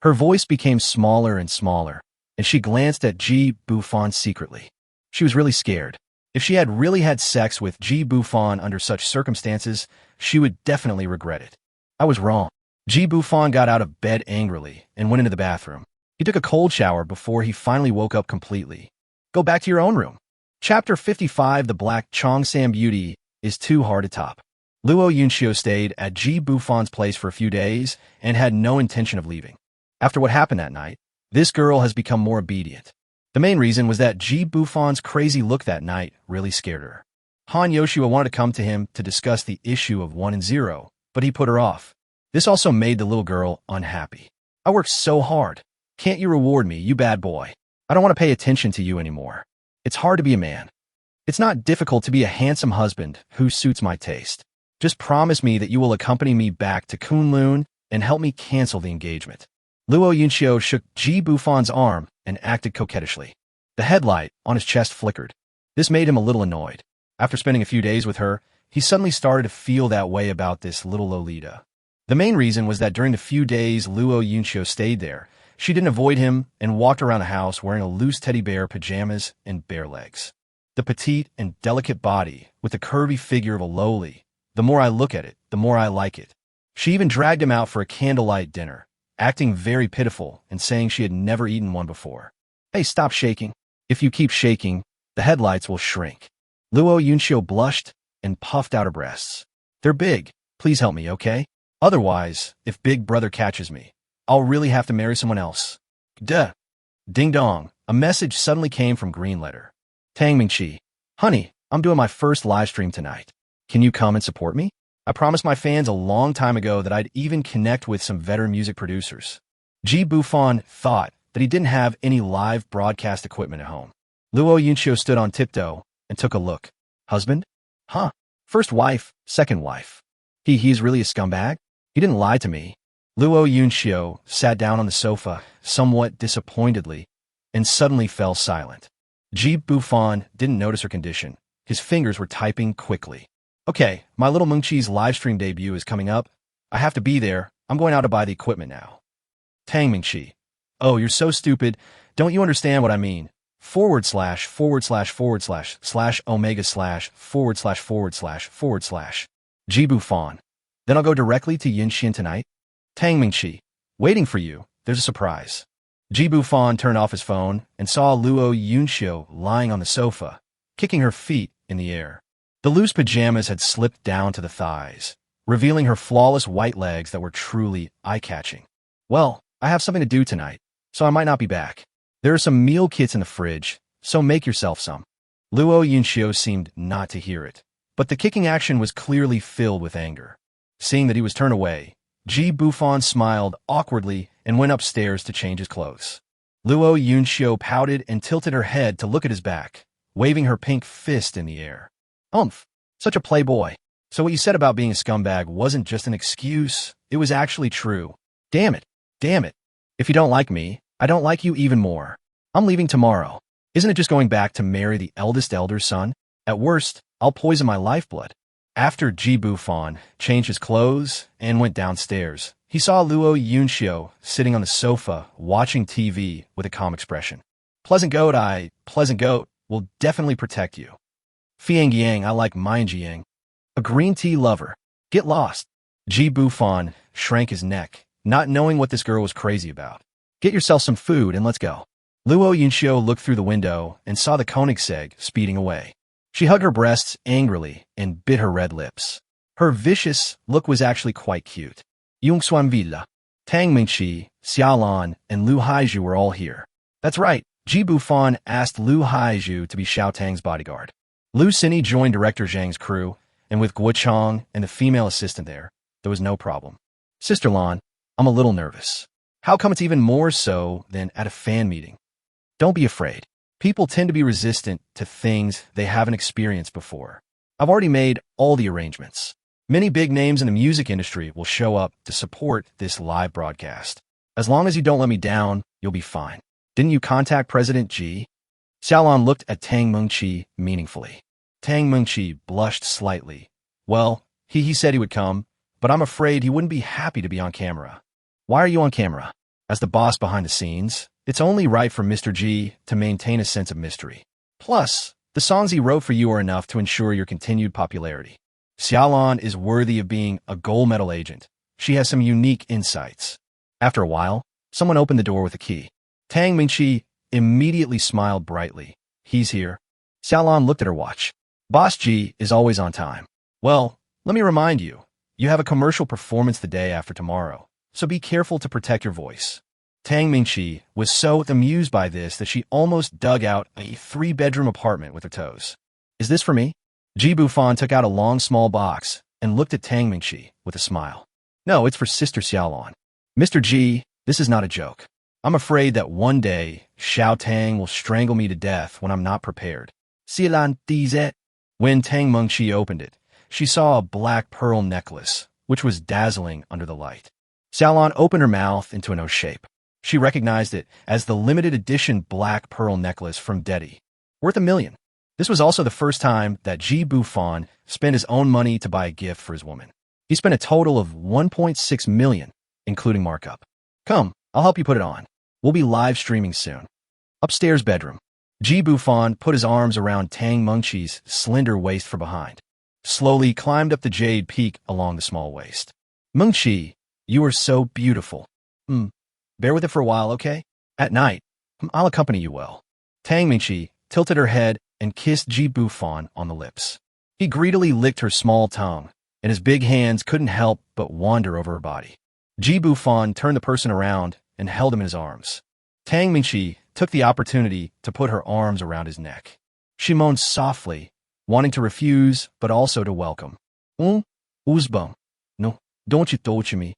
Her voice became smaller and smaller, and she glanced at Ji Bufan secretly. She was really scared. If she had really had sex with Ji Bufan under such circumstances, she would definitely regret it. I was wrong. Ji Bufan got out of bed angrily and went into the bathroom. He took a cold shower before he finally woke up completely. Go back to your own room. Chapter 55, The Black Chongsam Beauty, is too hard to top. Luo Yunchio stayed at Ji Bufan's place for a few days and had no intention of leaving. After what happened that night, this girl has become more obedient. The main reason was that Ji Bufan's crazy look that night really scared her. Han Yoshua wanted to come to him to discuss the issue of 1 and 0, but he put her off. This also made the little girl unhappy. I worked so hard. Can't you reward me, you bad boy? I don't want to pay attention to you anymore. It's hard to be a man. It's not difficult to be a handsome husband who suits my taste. Just promise me that you will accompany me back to Kunlun and help me cancel the engagement. Luo Yunchio shook Ji Bufan's arm and acted coquettishly. The headlight on his chest flickered. This made him a little annoyed. After spending a few days with her, he suddenly started to feel that way about this little Lolita. The main reason was that during the few days Luo Yunchio stayed there, she didn't avoid him and walked around the house wearing a loose teddy bear pajamas and bare legs. The petite and delicate body with the curvy figure of a lowly. The more I look at it, the more I like it. She even dragged him out for a candlelight dinner, acting very pitiful and saying she had never eaten one before. Hey, stop shaking. If you keep shaking, the headlights will shrink. Luo Yunchio blushed and puffed out her breasts. They're big. Please help me, okay? Otherwise, if Big Brother catches me, I'll really have to marry someone else. Duh. Ding dong. A message suddenly came from Green Letter. Tang Mingqi. Honey, I'm doing my first live stream tonight. Can you come and support me? I promised my fans a long time ago that I'd even connect with some veteran music producers. Ji Bufan thought that he didn't have any live broadcast equipment at home. Luo Yunchio stood on tiptoe and took a look. Husband? Huh. First wife, second wife. He's really a scumbag? He didn't lie to me. Luo Yunchio sat down on the sofa, somewhat disappointedly, and suddenly fell silent. Ji Bufan didn't notice her condition. His fingers were typing quickly. Okay, my little Mungchi's livestream debut is coming up. I have to be there. I'm going out to buy the equipment now. Tang Mingqi. Oh, you're so stupid. Don't you understand what I mean? / / / omega / / Ji Bufan. Then I'll go directly to Yinxian tonight? Tang Mingqi. Waiting for you. There's a surprise. Ji Bufan turned off his phone and saw Luo Yunchio lying on the sofa, kicking her feet in the air. The loose pajamas had slipped down to the thighs, revealing her flawless white legs that were truly eye-catching. Well, I have something to do tonight, so I might not be back. There are some meal kits in the fridge, so make yourself some. Luo Yunxiu seemed not to hear it, but the kicking action was clearly filled with anger. Seeing that he was turned away, Ji Bufan smiled awkwardly and went upstairs to change his clothes. Luo Yunxiu pouted and tilted her head to look at his back, waving her pink fist in the air. Umph, such a playboy. So what you said about being a scumbag wasn't just an excuse, it was actually true. Damn it, damn it. If you don't like me, I don't like you even more. I'm leaving tomorrow. Isn't it just going back to marry the eldest elder's son? At worst, I'll poison my lifeblood. After Ji Bufan changed his clothes and went downstairs, he saw Luo Yunxiu sitting on the sofa watching TV with a calm expression. Pleasant goat, will definitely protect you. Fiang Yang, I like mine Jiang. A green tea lover. Get lost. Ji Bufan shrank his neck, not knowing what this girl was crazy about. Get yourself some food and let's go. Luo Yunxiu looked through the window and saw the Koenigsegg speeding away. She hugged her breasts angrily and bit her red lips. Her vicious look was actually quite cute. Yongxuan Villa, Tang Mingqi, Xiaolan, and Lu Haizhu were all here. That's right, Ji Bufan asked Lu Haizhu to be Xiao Tang's bodyguard. Lu Sini joined Director Zhang's crew, and with Guo Chang and the female assistant there was no problem. Sister Lan, I'm a little nervous. How come it's even more so than at a fan meeting? Don't be afraid. People tend to be resistant to things they haven't experienced before. I've already made all the arrangements. Many big names in the music industry will show up to support this live broadcast. As long as you don't let me down, you'll be fine. Didn't you contact President Ji? Xiaolan looked at Tang Mengqi meaningfully. Tang Mengqi blushed slightly. Well, he said he would come, but I'm afraid he wouldn't be happy to be on camera. Why are you on camera? As the boss behind the scenes, it's only right for Mr. Ji to maintain a sense of mystery. Plus, the songs he wrote for you are enough to ensure your continued popularity. Xiaolan is worthy of being a gold medal agent. She has some unique insights. After a while, someone opened the door with a key. Tang Mingqi immediately smiled brightly. He's here. Xiaolan looked at her watch. Boss Ji is always on time. Well, let me remind you, you have a commercial performance the day after tomorrow, so be careful to protect your voice. Tang Mingqi was so amused by this that she almost dug out a 3-bedroom apartment with her toes. Is this for me? Ji Bufan took out a long small box and looked at Tang Mingqi with a smile. No, it's for Sister Xiaolan. Mr. Ji, this is not a joke. I'm afraid that one day Xiao Tang will strangle me to death when I'm not prepared. Xiaolan dize. When Tang Mengqi opened it, she saw a black pearl necklace, which was dazzling under the light. Xiaolan opened her mouth into an O shape. She recognized it as the limited edition black pearl necklace from Dedi, worth $1 million. This was also the first time that Ji Bufan spent his own money to buy a gift for his woman. He spent a total of $1.6 million, including markup. Come, I'll help you put it on. We'll be live streaming soon. Upstairs bedroom. Ji Bufan put his arms around Tang Mengqi's slender waist from behind, slowly climbed up the jade peak along the small waist. Mengqi, you are so beautiful. Bear with it for a while, okay? At night, I'll accompany you well. Tang Mingqi tilted her head and kissed Ji Bufan on the lips. He greedily licked her small tongue, and his big hands couldn't help but wander over her body. Ji Bufan turned the person around and held him in his arms. Tang Mingqi took the opportunity to put her arms around his neck. She moaned softly, wanting to refuse, but also to welcome. Uzbang. No, don't you touch me.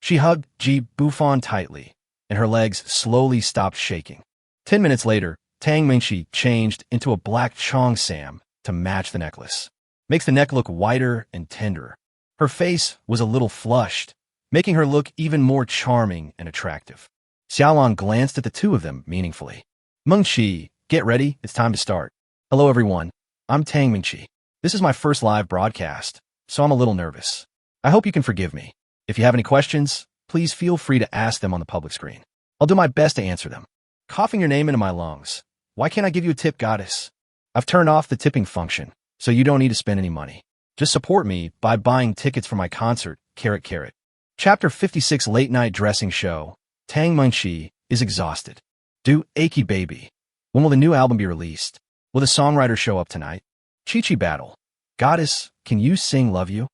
She hugged Ji Bufan tightly, and her legs slowly stopped shaking. 10 minutes later, Tang Mingqi changed into a black cheongsam to match the necklace. Makes the neck look whiter and tenderer. Her face was a little flushed, making her look even more charming and attractive. Xiaolan glanced at the two of them meaningfully. Mengqi, get ready, it's time to start. Hello everyone, I'm Tang Mingqi. This is my first live broadcast, so I'm a little nervous. I hope you can forgive me. If you have any questions, please feel free to ask them on the public screen. I'll do my best to answer them. Coughing your name into my lungs. Why can't I give you a tip, goddess? I've turned off the tipping function, so you don't need to spend any money. Just support me by buying tickets for my concert, Carrot Carrot. Chapter 56 Late Night Dressing Show. Tang Mengqi is exhausted. Do Achy Baby. When will the new album be released? Will the songwriter show up tonight? Chi-Chi Battle. Goddess, can you sing Love You?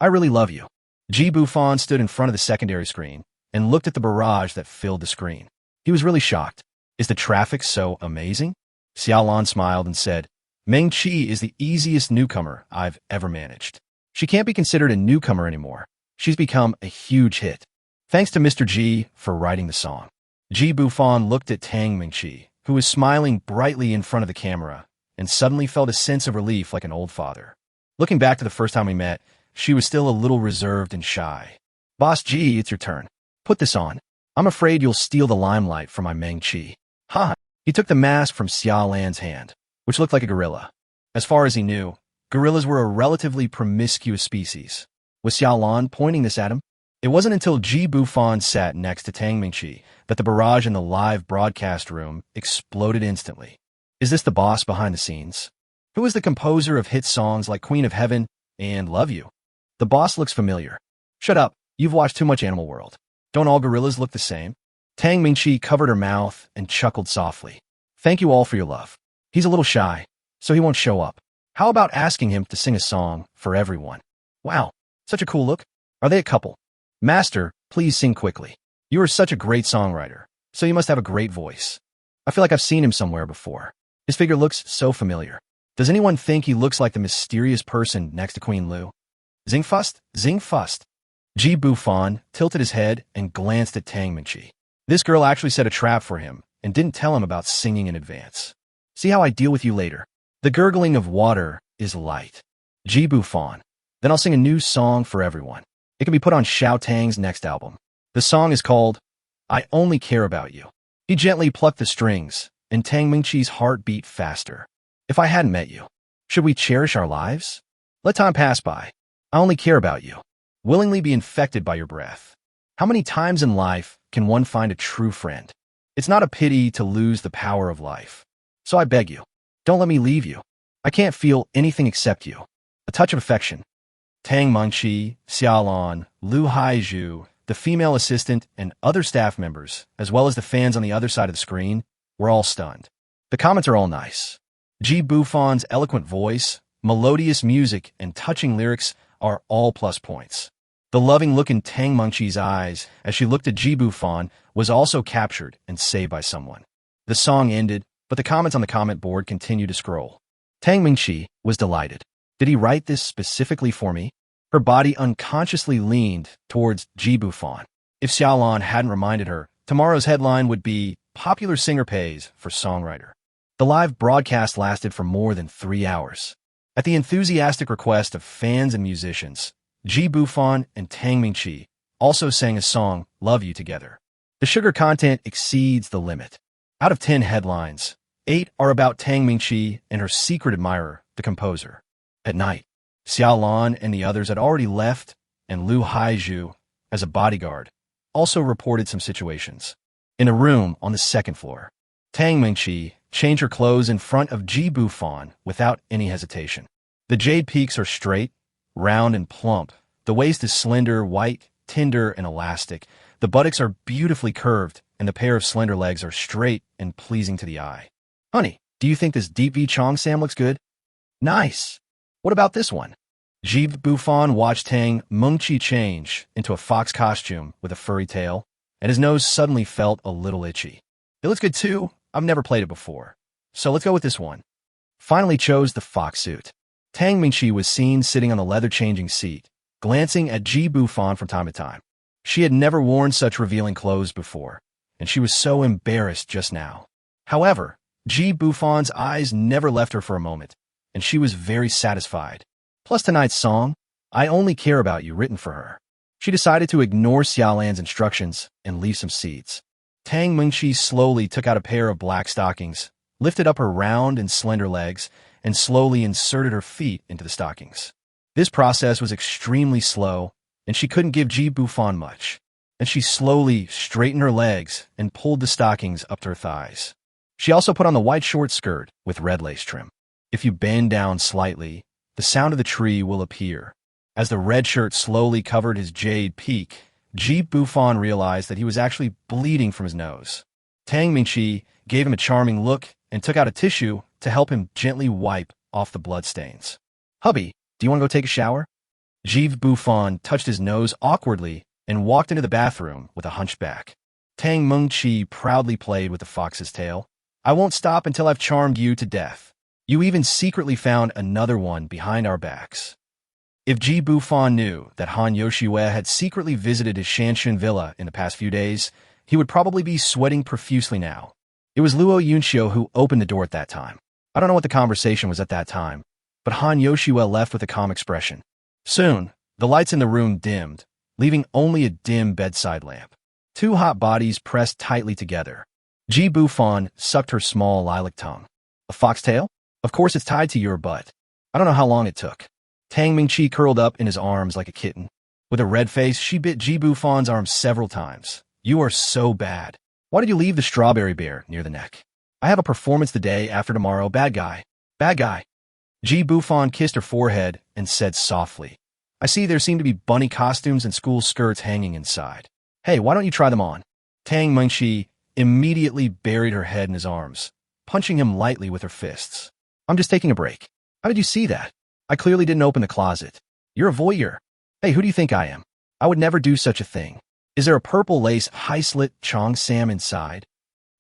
I really love you. Ji Bufan stood in front of the secondary screen and looked at the barrage that filled the screen. He was really shocked. Is the traffic so amazing? Xiaolan smiled and said, Meng Qi is the easiest newcomer I've ever managed. She can't be considered a newcomer anymore. She's become a huge hit. Thanks to Mr. Ji for writing the song. Ji Bufan looked at Tang Mingqi, who was smiling brightly in front of the camera, and suddenly felt a sense of relief like an old father. Looking back to the first time we met, she was still a little reserved and shy. Boss Ji, it's your turn. Put this on. I'm afraid you'll steal the limelight from my Meng Qi. Ha! He took the mask from Xia Lan's hand, which looked like a gorilla. As far as he knew, gorillas were a relatively promiscuous species. Was Xia Lan pointing this at him? It wasn't until Ji Bufan sat next to Tang Mingqi that the barrage in the live broadcast room exploded instantly. Is this the boss behind the scenes? Who is the composer of hit songs like Queen of Heaven and Love You? The boss looks familiar. Shut up, you've watched too much Animal World. Don't all gorillas look the same? Tang Mingqi covered her mouth and chuckled softly. Thank you all for your love. He's a little shy, so he won't show up. How about asking him to sing a song for everyone? Wow, such a cool look. Are they a couple? Master, please sing quickly. You are such a great songwriter, so you must have a great voice. I feel like I've seen him somewhere before. His figure looks so familiar. Does anyone think he looks like the mysterious person next to Queen Lu? Zingfust? Zingfust. Ji Bufan tilted his head and glanced at Tang Mingqi. This girl actually set a trap for him and didn't tell him about singing in advance. See how I deal with you later. The gurgling of water is light. Ji Bufan. Then I'll sing a new song for everyone. It can be put on Xiao Tang's next album. The song is called I Only Care About You. He gently plucked the strings, and Tang Mingqi's heart beat faster. If I hadn't met you, should we cherish our lives? Let time pass by. I only care about you. Willingly be infected by your breath. How many times in life can one find a true friend? It's not a pity to lose the power of life. So I beg you, don't let me leave you. I can't feel anything except you. A touch of affection. Tang Mingqi, Xiaolan, Lu Haizhu, the female assistant, and other staff members, as well as the fans on the other side of the screen, were all stunned. The comments are all nice. Ji Bufan's eloquent voice, melodious music, and touching lyrics are all plus points. The loving look in Tang Mingqi's eyes as she looked at Ji Bufan was also captured and saved by someone. The song ended, but the comments on the comment board continued to scroll. Tang Mingqi was delighted. Did he write this specifically for me? Her body unconsciously leaned towards Ji Bufan. If Xiaolan hadn't reminded her, tomorrow's headline would be Popular Singer Pays for Songwriter. The live broadcast lasted for more than 3 hours. At the enthusiastic request of fans and musicians, Ji Bufan and Tang Mingqi also sang a song, Love You, together. The sugar content exceeds the limit. Out of 10 headlines, 8 are about Tang Mingqi and her secret admirer, the composer. At night, Xiaolan and the others had already left, and Lu Haizhu, as a bodyguard, also reported some situations. In a room on the second floor, Tang Mingqi changed her clothes in front of Ji Bufan without any hesitation. The jade peaks are straight, round, and plump. The waist is slender, white, tender, and elastic. The buttocks are beautifully curved, and the pair of slender legs are straight and pleasing to the eye. Honey, do you think this deep V Chong Sam looks good? Nice. What about this one? Ji Bufan watched Tang Mingqi change into a fox costume with a furry tail, and his nose suddenly felt a little itchy. It looks good too. I've never played it before. So let's go with this one. Finally chose the fox suit. Tang Mingqi was seen sitting on the leather-changing seat, glancing at Ji Bufan from time to time. She had never worn such revealing clothes before, and she was so embarrassed just now. However, Ji Bufan's eyes never left her for a moment, and she was very satisfied. Plus tonight's song, I Only Care About You, written for her. She decided to ignore Xiaolan's instructions and leave some seeds. Tang Mingqi slowly took out a pair of black stockings, lifted up her round and slender legs, and slowly inserted her feet into the stockings. This process was extremely slow, and she couldn't give Ji Bufan much. And she slowly straightened her legs and pulled the stockings up to her thighs. She also put on the white short skirt with red lace trim. If you bend down slightly, the sound of the tree will appear. As the red shirt slowly covered his jade peak, Ji Bufan realized that he was actually bleeding from his nose. Tang Mingqi gave him a charming look and took out a tissue to help him gently wipe off the bloodstains. Hubby, do you want to go take a shower? Ji Bufan touched his nose awkwardly and walked into the bathroom with a hunched back. Tang Mengqi proudly played with the fox's tail. I won't stop until I've charmed you to death. You even secretly found another one behind our backs. If Ji Bufan knew that Han Yoshue had secretly visited his Shanshan villa in the past few days, he would probably be sweating profusely now. It was Luo Yunxiu who opened the door at that time. I don't know what the conversation was at that time, but Han Yoshue left with a calm expression. Soon, the lights in the room dimmed, leaving only a dim bedside lamp. Two hot bodies pressed tightly together. Ji Bufan sucked her small lilac tongue. A foxtail? Of course it's tied to your butt. I don't know how long it took. Tang Mingqi curled up in his arms like a kitten. With a red face, she bit Ji Bufan's arm several times. You are so bad. Why did you leave the strawberry bear near the neck? I have a performance the day after tomorrow, bad guy. Bad guy. Ji Bufan kissed her forehead and said softly, I see there seem to be bunny costumes and school skirts hanging inside. Hey, why don't you try them on? Tang Mingqi immediately buried her head in his arms, punching him lightly with her fists. I'm just taking a break. How did you see that? I clearly didn't open the closet. You're a voyeur. Hey, who do you think I am? I would never do such a thing. Is there a purple lace high-slit Chong Sam inside?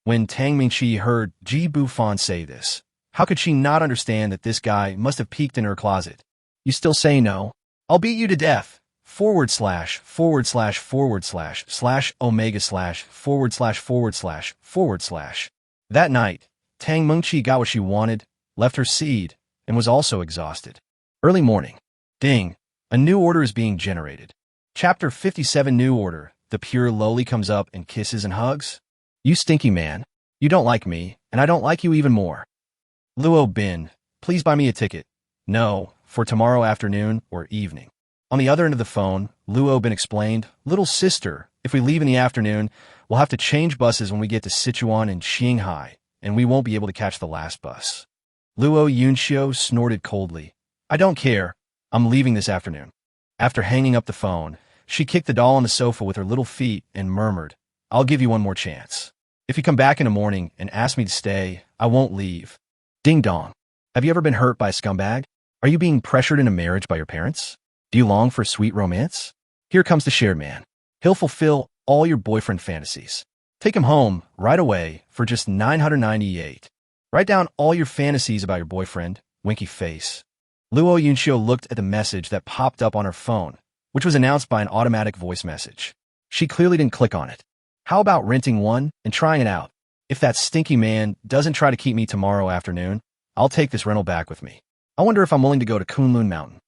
When Tang Mingqi heard Ji Bufan say this, how could she not understand that this guy must have peeked in her closet? You still say no? I'll beat you to death. / omega / / / That night, Tang Mingqi got what she wanted, left her seed, and was also exhausted. Early morning. Ding. A new order is being generated. Chapter 57 New Order. The pure lowly comes up and kisses and hugs. You stinky man. You don't like me, and I don't like you even more. Luo Bin, please buy me a ticket. No, for tomorrow afternoon or evening. On the other end of the phone, Luo Bin explained, Little sister, if we leave in the afternoon, we'll have to change buses when we get to Sichuan and Qinghai, and we won't be able to catch the last bus. Luo Yunxiu snorted coldly. I don't care. I'm leaving this afternoon. After hanging up the phone, she kicked the doll on the sofa with her little feet and murmured, I'll give you one more chance. If you come back in the morning and ask me to stay, I won't leave. Ding dong. Have you ever been hurt by a scumbag? Are you being pressured into marriage by your parents? Do you long for sweet romance? Here comes the shared man. He'll fulfill all your boyfriend fantasies. Take him home right away for just $998. Write down all your fantasies about your boyfriend, winky face. Luo Yunxiu looked at the message that popped up on her phone, which was announced by an automatic voice message. She clearly didn't click on it. How about renting one and trying it out? If that stinky man doesn't try to keep me tomorrow afternoon, I'll take this rental back with me. I wonder if I'm willing to go to Kunlun Mountain.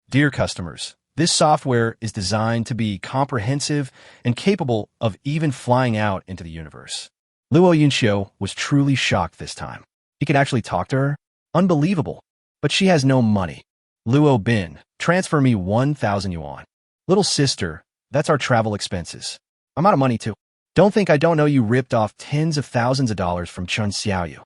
Dear customers, this software is designed to be comprehensive and capable of even flying out into the universe. Luo Yunxiu was truly shocked this time. He could actually talk to her? Unbelievable. But she has no money. Luo Bin, transfer me 1,000 yuan. Little sister, that's our travel expenses. I'm out of money too. Don't think I don't know you ripped off tens of thousands of dollars from Chun Xiaoyu.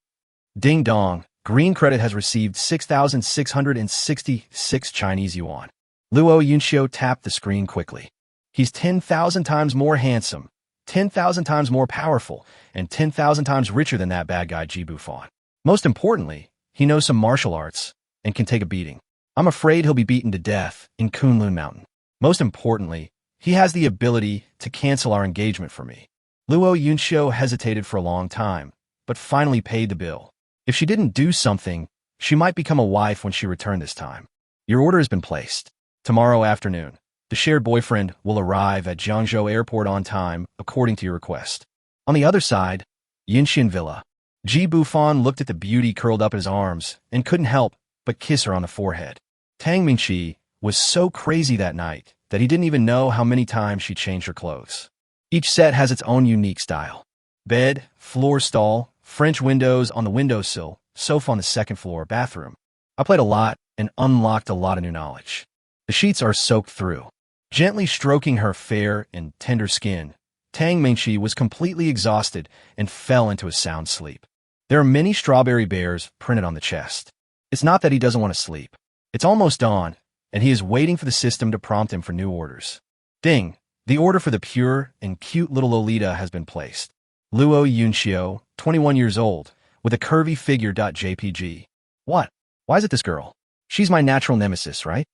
Ding dong, Green Credit has received 6,666 Chinese yuan. Luo Yunxiu tapped the screen quickly. He's 10,000 times more handsome, 10,000 times more powerful, and 10,000 times richer than that bad guy Ji Bufan. Most importantly, he knows some martial arts and can take a beating. I'm afraid he'll be beaten to death in Kunlun Mountain. Most importantly, he has the ability to cancel our engagement for me. Luo Yunxiu hesitated for a long time, but finally paid the bill. If she didn't do something, she might become a wife when she returned this time. Your order has been placed. Tomorrow afternoon, the shared boyfriend will arrive at Jiangzhou Airport on time, according to your request. On the other side, Yinxian Villa. Ji Bufan looked at the beauty curled up in his arms and couldn't help but kiss her on the forehead. Tang Mingqi was so crazy that night that he didn't even know how many times she changed her clothes. Each set has its own unique style. Bed, floor stall, French windows on the windowsill, sofa on the second floor, bathroom. I played a lot and unlocked a lot of new knowledge. The sheets are soaked through. Gently stroking her fair and tender skin, Tang Mingqi was completely exhausted and fell into a sound sleep. There are many strawberry bears printed on the chest. It's not that he doesn't want to sleep. It's almost dawn, and he is waiting for the system to prompt him for new orders. Ding! The order for the pure and cute little Lolita has been placed. Luo Yunxiu, 21 years old, with a curvy figure. JPG. What? Why is it this girl? She's my natural nemesis, right?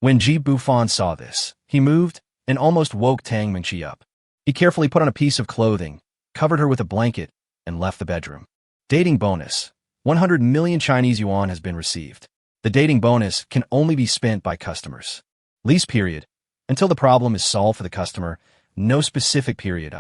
When Ji Bufan saw this, he moved and almost woke Tang Mingqi up. He carefully put on a piece of clothing covered her with a blanket, and left the bedroom. Dating bonus. 100 million Chinese yuan has been received. The dating bonus can only be spent by customers. Lease period. Until the problem is solved for the customer, no specific period.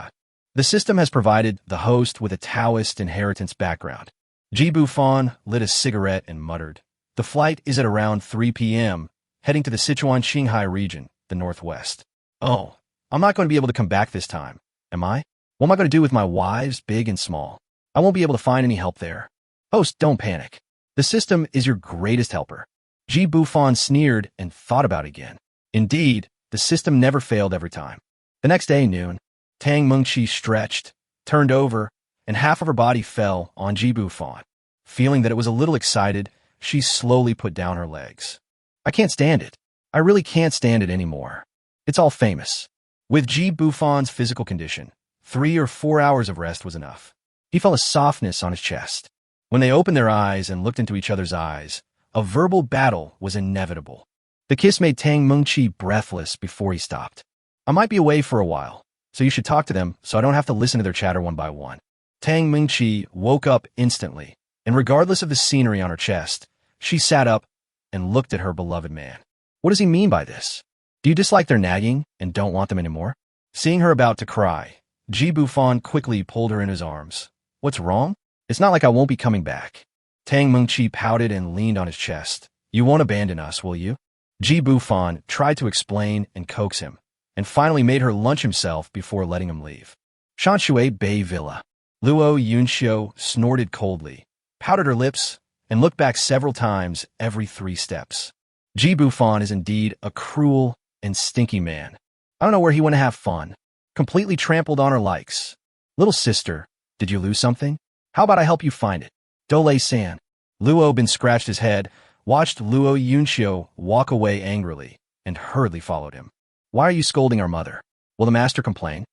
The system has provided the host with a Taoist inheritance background. Ji Bufan lit a cigarette and muttered, "The flight is at around 3 p.m., heading to the Sichuan-Qinghai region, the northwest. Oh, I'm not going to be able to come back this time, am I? What am I going to do with my wives, big and small? I won't be able to find any help there." Host, don't panic. The system is your greatest helper. Ji Bufan sneered and thought about it again. Indeed, the system never failed every time. The next day, noon, Tang Mengqi stretched, turned over, and half of her body fell on Ji Bufan. Feeling that it was a little excited, she slowly put down her legs. "I can't stand it. I really can't stand it anymore. It's all famous." With Ji Bufan's physical condition, 3 or 4 hours of rest was enough. He felt a softness on his chest. When they opened their eyes and looked into each other's eyes, a verbal battle was inevitable. The kiss made Tang Mengqi breathless before he stopped. "I might be away for a while, so you should talk to them so I don't have to listen to their chatter one by one." Tang Mengqi woke up instantly, and regardless of the scenery on her chest, she sat up and looked at her beloved man. What does he mean by this? Do you dislike their nagging and don't want them anymore? Seeing her about to cry, Ji Bufan quickly pulled her in his arms. "What's wrong? It's not like I won't be coming back." Tang Mengqi pouted and leaned on his chest. "You won't abandon us, will you?" Ji Bufan tried to explain and coax him, and finally made her lunch himself before letting him leave. Shanshui Bay Villa. Luo Yunxiu snorted coldly, pouted her lips, and looked back several times every 3 steps. Ji Bufan is indeed a cruel and stinky man. I don't know where he went to have fun. Completely trampled on her likes. "Little sister, did you lose something? How about I help you find it?" Dole-san. Luo Bin scratched his head, watched Luo Yunxiu walk away angrily, and hurriedly followed him. "Why are you scolding our mother? Will the master complain?"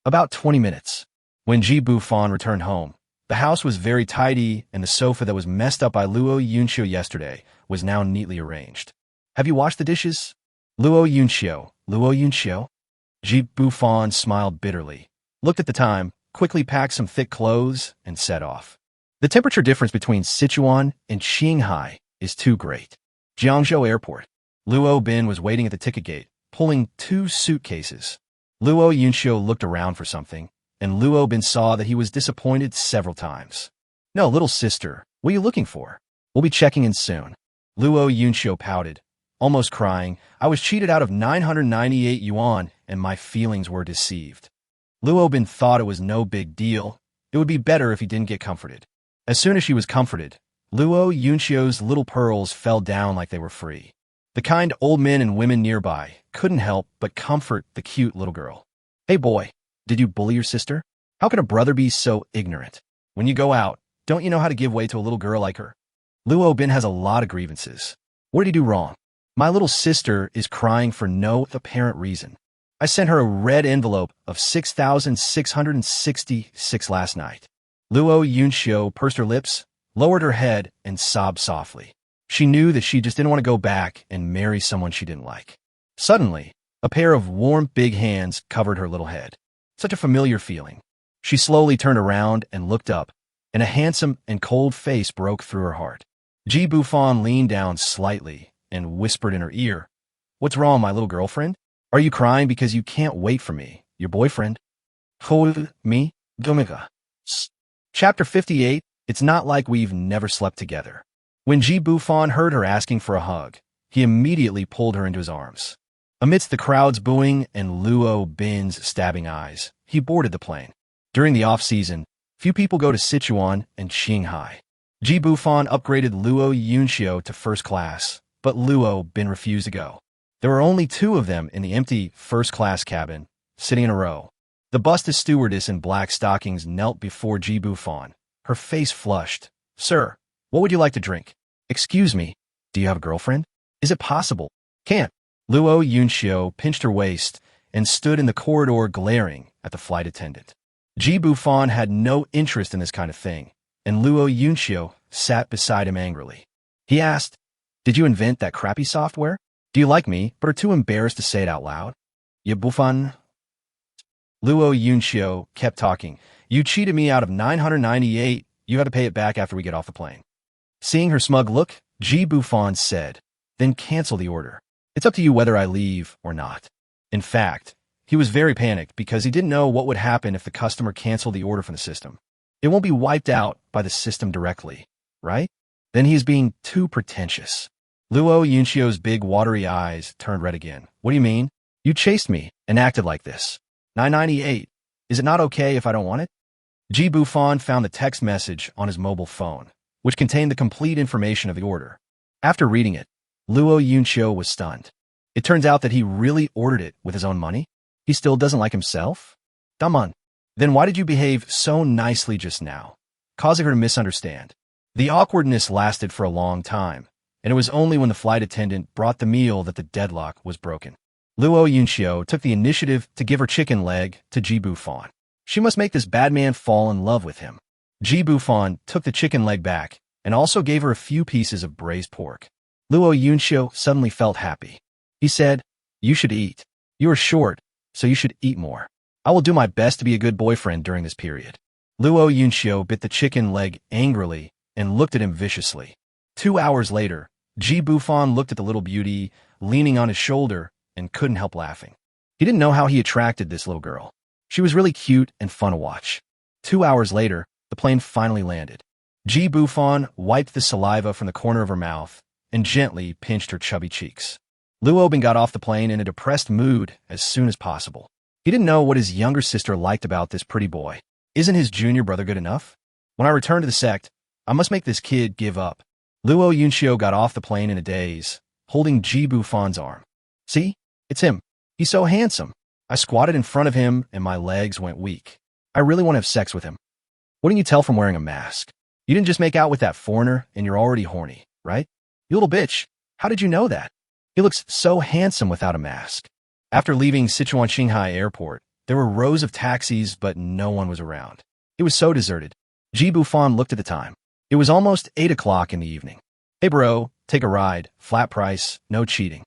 About 20 minutes. When Ji Bufan returned home, the house was very tidy, and the sofa that was messed up by Luo Yunxiu yesterday was now neatly arranged. "Have you washed the dishes?" Luo Yunxiu. Ji Bufan smiled bitterly, looked at the time, quickly packed some thick clothes, and set off. The temperature difference between Sichuan and Qinghai is too great. Jiangzhou Airport. Luo Bin was waiting at the ticket gate, pulling 2 suitcases. Luo Yunxiu looked around for something, and Luo Bin saw that he was disappointed several times. "No, little sister, what are you looking for? We'll be checking in soon." Luo Yunxiu pouted, almost crying. "I was cheated out of 998 yuan, and my feelings were deceived." Luo Bin thought it was no big deal. It would be better if he didn't get comforted. As soon as she was comforted, Luo Yunxiu's little pearls fell down like they were free. The kind old men and women nearby couldn't help but comfort the cute little girl. "Hey boy, did you bully your sister? How can a brother be so ignorant? When you go out, don't you know how to give way to a little girl like her?" Luo Bin has a lot of grievances. "What did he do wrong? My little sister is crying for no apparent reason. I sent her a red envelope of 6,666 last night." Luo Yunxiu pursed her lips, lowered her head, and sobbed softly. She knew that she just didn't want to go back and marry someone she didn't like. Suddenly, a pair of warm, big hands covered her little head. Such a familiar feeling. She slowly turned around and looked up, and a handsome and cold face broke through her heart. Ji Bufan leaned down slightly and whispered in her ear, "What's wrong, my little girlfriend? Are you crying because you can't wait for me, your boyfriend?" Hold me, Domiga. Chapter 58, It's Not Like We've Never Slept Together. When Ji Bufan heard her asking for a hug, he immediately pulled her into his arms. Amidst the crowd's booing and Luo Bin's stabbing eyes, he boarded the plane. During the off-season, few people go to Sichuan and Qinghai. Ji Bufan upgraded Luo Yunxiu to first class, but Luo Bin refused to go. There were only 2 of them in the empty first-class cabin, sitting in a row. The busted stewardess in black stockings knelt before Ji Bufan, her face flushed. "Sir, what would you like to drink?" "Excuse me, do you have a girlfriend? Is it possible?" "Can't." Luo Yunxiu pinched her waist and stood in the corridor glaring at the flight attendant. Ji Bufan had no interest in this kind of thing, and Luo Yunxiu sat beside him angrily. He asked, "Did you invent that crappy software? Do you like me, but are too embarrassed to say it out loud?" "Ya Bufan." Luo Yunxiu kept talking, You cheated me out of 998. You have to pay it back after we get off the plane. Seeing her smug look, Ji Bufan said, then cancel the order. It's up to you whether I leave or not. In fact, he was very panicked because he didn't know what would happen if the customer canceled the order from the system. It won't be wiped out by the system directly, right? Then he's being too pretentious. Luo Yunxio's big watery eyes turned red again. What do you mean? You chased me and acted like this. 998. Is it not okay if I don't want it? Ji Bufan found the text message on his mobile phone, which contained the complete information of the order. After reading it, Luo Yunxio was stunned. It turns out that he really ordered it with his own money. He still doesn't like himself? Daman. Then why did you behave so nicely just now, causing her to misunderstand? The awkwardness lasted for a long time, and it was only when the flight attendant brought the meal that the deadlock was broken. Luo Yunxio took the initiative to give her chicken leg to Ji Bufan. She must make this bad man fall in love with him. Ji Bufan took the chicken leg back and also gave her a few pieces of braised pork. Luo Yunxio suddenly felt happy. He said, you should eat. You are short, so you should eat more. I will do my best to be a good boyfriend during this period. Luo Yunxio bit the chicken leg angrily and looked at him viciously. 2 hours later, Ji Bufan looked at the little beauty leaning on his shoulder and couldn't help laughing. He didn't know how he attracted this little girl. She was really cute and fun to watch. 2 hours later, the plane finally landed. Ji Bufan wiped the saliva from the corner of her mouth and gently pinched her chubby cheeks. Luo Bin got off the plane in a depressed mood as soon as possible. He didn't know what his younger sister liked about this pretty boy. Isn't his junior brother good enough? When I return to the sect, I must make this kid give up. Luo Yunxio got off the plane in a daze, holding Ji Bufan's arm. See? It's him. He's so handsome. I squatted in front of him and my legs went weak. I really want to have sex with him. What can you tell from wearing a mask? You didn't just make out with that foreigner and you're already horny, right? You little bitch. How did you know that? He looks so handsome without a mask. After leaving Sichuan Qinghai Airport, there were rows of taxis, but no one was around. It was so deserted. Ji Bufan looked at the time. It was almost 8 o'clock in the evening. Hey bro, take a ride, flat price, no cheating.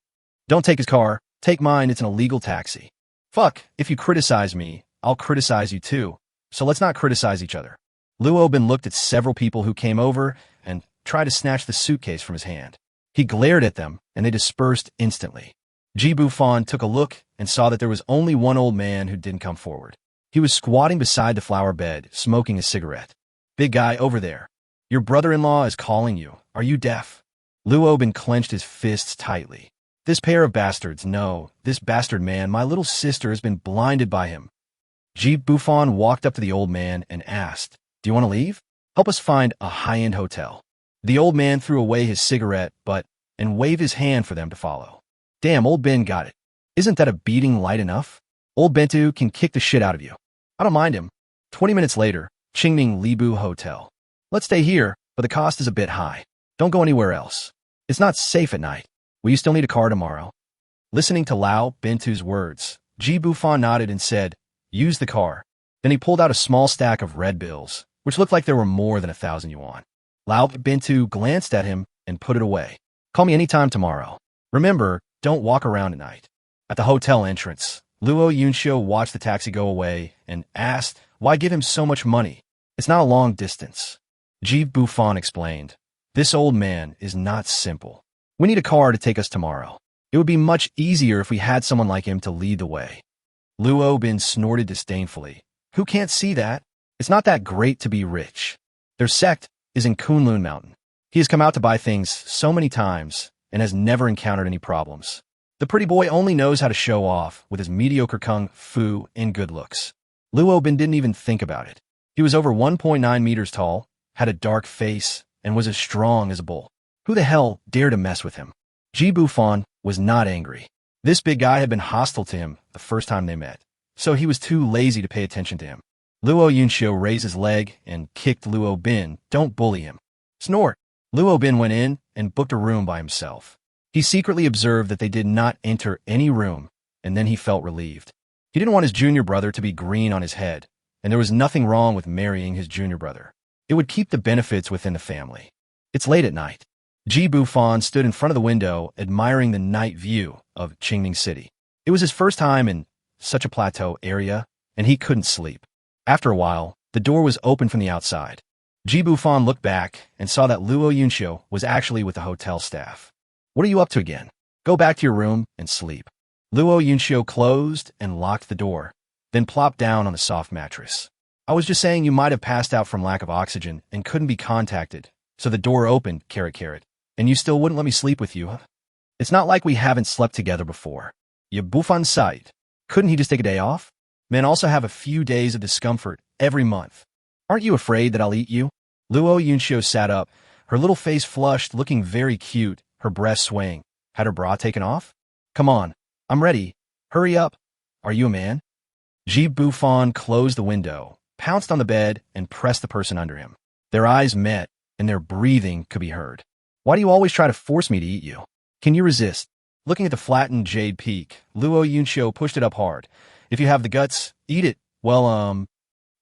Don't take his car, take mine, it's an illegal taxi. Fuck, if you criticize me, I'll criticize you too, so let's not criticize each other. Luo Bin looked at several people who came over and tried to snatch the suitcase from his hand. He glared at them, and they dispersed instantly. Ji Bufan took a look and saw that there was only one old man who didn't come forward. He was squatting beside the flower bed, smoking a cigarette. Big guy over there. Your brother-in-law is calling you. Are you deaf? Luo Bin clenched his fists tightly. This pair of bastards, no, this bastard man, my little sister has been blinded by him. Ji Bufan walked up to the old man and asked, do you want to leave? Help us find a high-end hotel. The old man threw away his cigarette and waved his hand for them to follow. Damn, old Ben got it. Isn't that a beating light enough? Old Bentu can kick the shit out of you. I don't mind him. 20 minutes later, Qingming Libu Hotel. Let's stay here, but the cost is a bit high. Don't go anywhere else. It's not safe at night. Will you still need a car tomorrow? Listening to Lao Bentu's words, Ji Bufan nodded and said, use the car. Then he pulled out a small stack of red bills, which looked like there were more than 1,000 yuan. Lao Bentu glanced at him and put it away. Call me anytime tomorrow. Remember, don't walk around at night. At the hotel entrance, Luo Yunxio watched the taxi go away and asked, why give him so much money? It's not a long distance. Ji Bufan explained, this old man is not simple. We need a car to take us tomorrow. It would be much easier if we had someone like him to lead the way. Luo Bin snorted disdainfully. Who can't see that? It's not that great to be rich. Their sect is in Kunlun Mountain. He has come out to buy things so many times and has never encountered any problems. The pretty boy only knows how to show off with his mediocre kung fu and good looks. Luo Bin didn't even think about it. He was over 1.9 meters tall, had a dark face, and was as strong as a bull. Who the hell dared to mess with him? Ji Bufan was not angry. This big guy had been hostile to him the first time they met, so he was too lazy to pay attention to him. Luo Yunxio raised his leg and kicked Luo Bin. Don't bully him. Snort. Luo Bin went in and booked a room by himself. He secretly observed that they did not enter any room, and then he felt relieved. He didn't want his junior brother to be green on his head, and there was nothing wrong with marrying his junior brother. It would keep the benefits within the family. It's late at night. Ji Bufan stood in front of the window, admiring the night view of Qingming City. It was his first time in such a plateau area, and he couldn't sleep. After a while, The door was open from the outside. Ji Bufan looked back and saw that Luo Yunxiu was actually with the hotel staff. What are you up to again? Go back to your room and sleep. Luo Yunxiu closed and locked the door, then plopped down on the soft mattress. I was just saying you might have passed out from lack of oxygen and couldn't be contacted, so the door opened, carrot, and you still wouldn't let me sleep with you, huh? It's not like we haven't slept together before. You Bufan sight. Couldn't he just take a day off? Men also have a few days of discomfort every month. Aren't you afraid that I'll eat you? Luo Yunxiu sat up, her little face flushed, looking very cute, her breasts swaying. Had her bra taken off? Come on, I'm ready. Hurry up. Are you a man? Ji Bufan closed the window, pounced on the bed, and pressed the person under him. Their eyes met, and their breathing could be heard. Why do you always try to force me to eat you? Can you resist? Looking at the flattened jade peak, Luo Yunxiu pushed it up hard. If you have the guts, eat it. Well,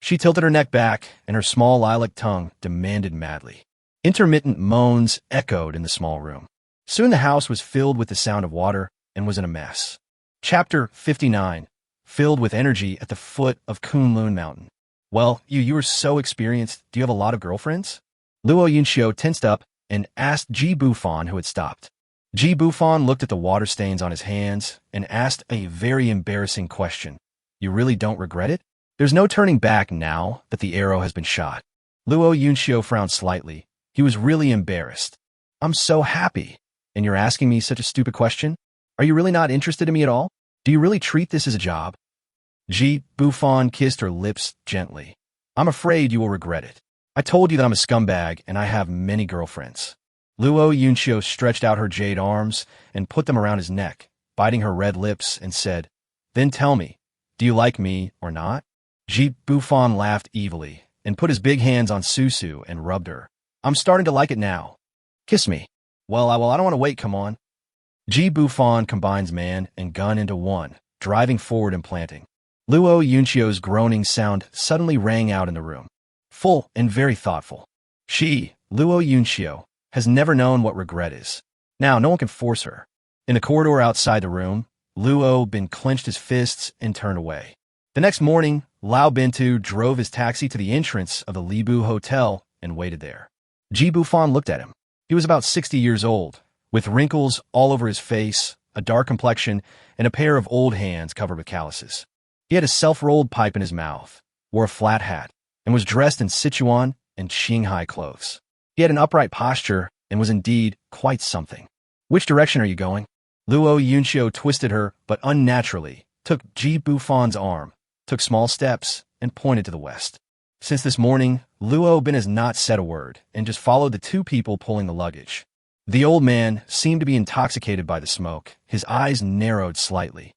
She tilted her neck back, and her small lilac tongue demanded madly. Intermittent moans echoed in the small room. Soon the house was filled with the sound of water and was in a mess. Chapter 59. Filled with energy at the foot of Kunlun Mountain. Well, you are so experienced. Do you have a lot of girlfriends? Luo Yunxiu tensed up and asked Ji Bufan, who had stopped. Ji Bufan looked at the water stains on his hands and asked a very embarrassing question. You really don't regret it? There's no turning back now that the arrow has been shot. Luo Yunxiu frowned slightly. He was really embarrassed. I'm so happy. And you're asking me such a stupid question? Are you really not interested in me at all? Do you really treat this as a job? Ji Bufan kissed her lips gently. I'm afraid you will regret it. I told you that I'm a scumbag and I have many girlfriends. Luo Yunxiu stretched out her jade arms and put them around his neck, biting her red lips, and said, Then tell me, do you like me or not? Ji Bufan laughed evilly and put his big hands on Susu and rubbed her. I'm starting to like it now. Kiss me. Well, I don't want to wait, come on. Ji Bufan combines man and gun into one, driving forward and planting. Luo Yunxiu's groaning sound suddenly rang out in the room. Full and very thoughtful. She, Luo Yunxiu, has never known what regret is. Now, no one can force her. In the corridor outside the room, Luo Bin clenched his fists and turned away. The next morning, Lao Bintu drove his taxi to the entrance of the Libu Hotel and waited there. Ji Bufan looked at him. He was about 60 years old, with wrinkles all over his face, a dark complexion, and a pair of old hands covered with calluses. He had a self-rolled pipe in his mouth, wore a flat hat, and was dressed in Sichuan and Qinghai clothes. He had an upright posture and was indeed quite something. Which direction are you going? Luo Yunxiu twisted her, but unnaturally, took Ji Bufan's arm, took small steps, and pointed to the west. Since this morning, Luo Bin has not said a word and just followed the two people pulling the luggage. The old man seemed to be intoxicated by the smoke. His eyes narrowed slightly.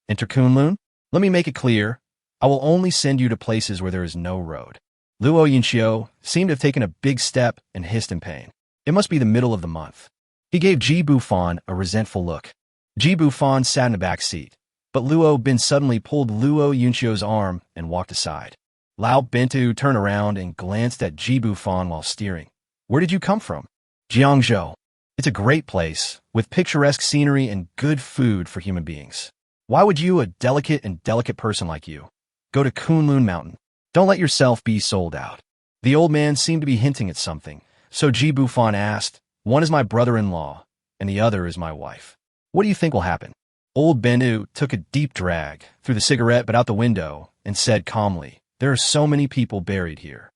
Enter Kunlun? Let me make it clear. I will only send you to places where there is no road. Luo Yunxiu seemed to have taken a big step and hissed in pain. It must be the middle of the month. He gave Ji Bufan a resentful look. Ji Bufan sat in the back seat, but Luo Bin suddenly pulled Luo Yunxiu's arm and walked aside. Lao Bintu turned around and glanced at Ji Bufan while steering. Where did you come from? Jiangzhou. It's a great place, with picturesque scenery and good food for human beings. Why would you, a delicate person like you, go to Kunlun Mountain? Don't let yourself be sold out. The old man seemed to be hinting at something, so Ji Bufan asked, One is my brother-in-law, and the other is my wife. What do you think will happen? Old Benu took a deep drag, threw the cigarette but out the window, and said calmly, There are so many people buried here.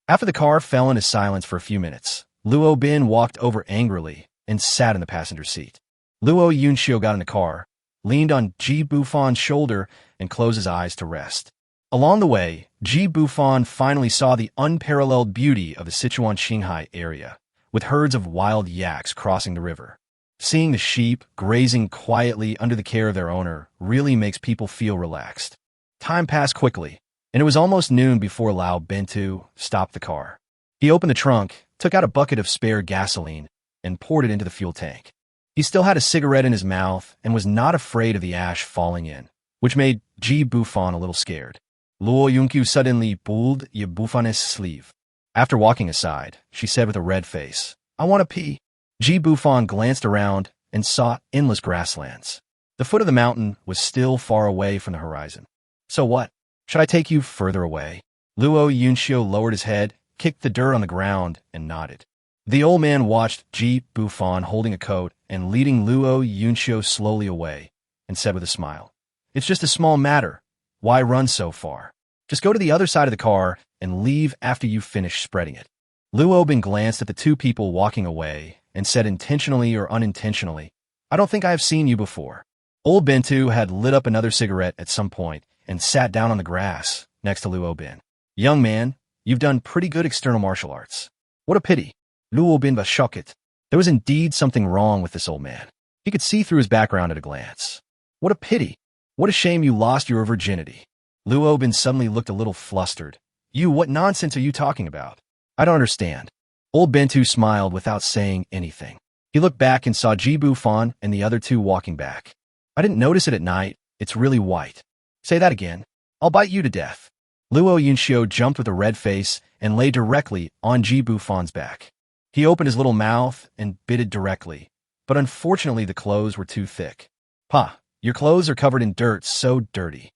After the car fell into silence for a few minutes, Luo Bin walked over angrily and sat in the passenger seat. Luo Yunxiu got in the car, leaned on Ji Bufan's shoulder, and closed his eyes to rest. Along the way, Ji Bufan finally saw the unparalleled beauty of the Sichuan-Qinghai area, with herds of wild yaks crossing the river. Seeing the sheep grazing quietly under the care of their owner really makes people feel relaxed. Time passed quickly, and it was almost noon before Lao Bintu stopped the car. He opened the trunk, took out a bucket of spare gasoline, and poured it into the fuel tank. He still had a cigarette in his mouth and was not afraid of the ash falling in, which made Ji Bufan a little scared. Luo Yunqiu suddenly pulled Ji Bufan's sleeve. After walking aside, she said with a red face, I want to pee. Ji Bufan glanced around and saw endless grasslands. The foot of the mountain was still far away from the horizon. So what? Should I take you further away? Luo Yunxiu lowered his head, kicked the dirt on the ground, and nodded. The old man watched Ji Bufan holding a coat and leading Luo Yunxiu slowly away, and said with a smile, "It's just a small matter. Why run so far? Just go to the other side of the car and leave after you finish spreading it." Luo Bin glanced at the two people walking away and said intentionally or unintentionally, "I don't think I have seen you before." Old Bintu had lit up another cigarette at some point and sat down on the grass next to Luo Bin. "Young man, you've done pretty good external martial arts." "What a pity." Luo Bin was shocked. There was indeed something wrong with this old man. He could see through his background at a glance. "What a pity. What a shame you lost your virginity." Luo Bin suddenly looked a little flustered. What nonsense are you talking about? I don't understand." Old Bintu smiled without saying anything. He looked back and saw Ji Bufan and the other two walking back. "I didn't notice it at night. It's really white." "Say that again. I'll bite you to death." Luo Yunxiu jumped with a red face and lay directly on Ji Bufan's back. He opened his little mouth and bit it directly, but unfortunately the clothes were too thick. "Pa, your clothes are covered in dirt, so dirty."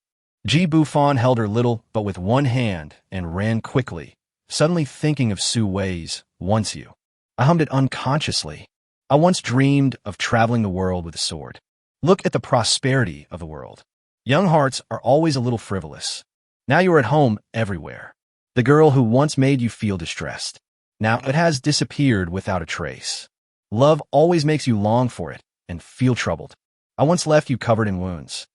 Ji Bufan held her little but with one hand and ran quickly, suddenly thinking of Su Wei's "Once You." I hummed it unconsciously. I once dreamed of traveling the world with a sword. Look at the prosperity of the world. Young hearts are always a little frivolous. Now you are at home everywhere. The girl who once made you feel distressed. Now it has disappeared without a trace. Love always makes you long for it and feel troubled. I once left you covered in wounds.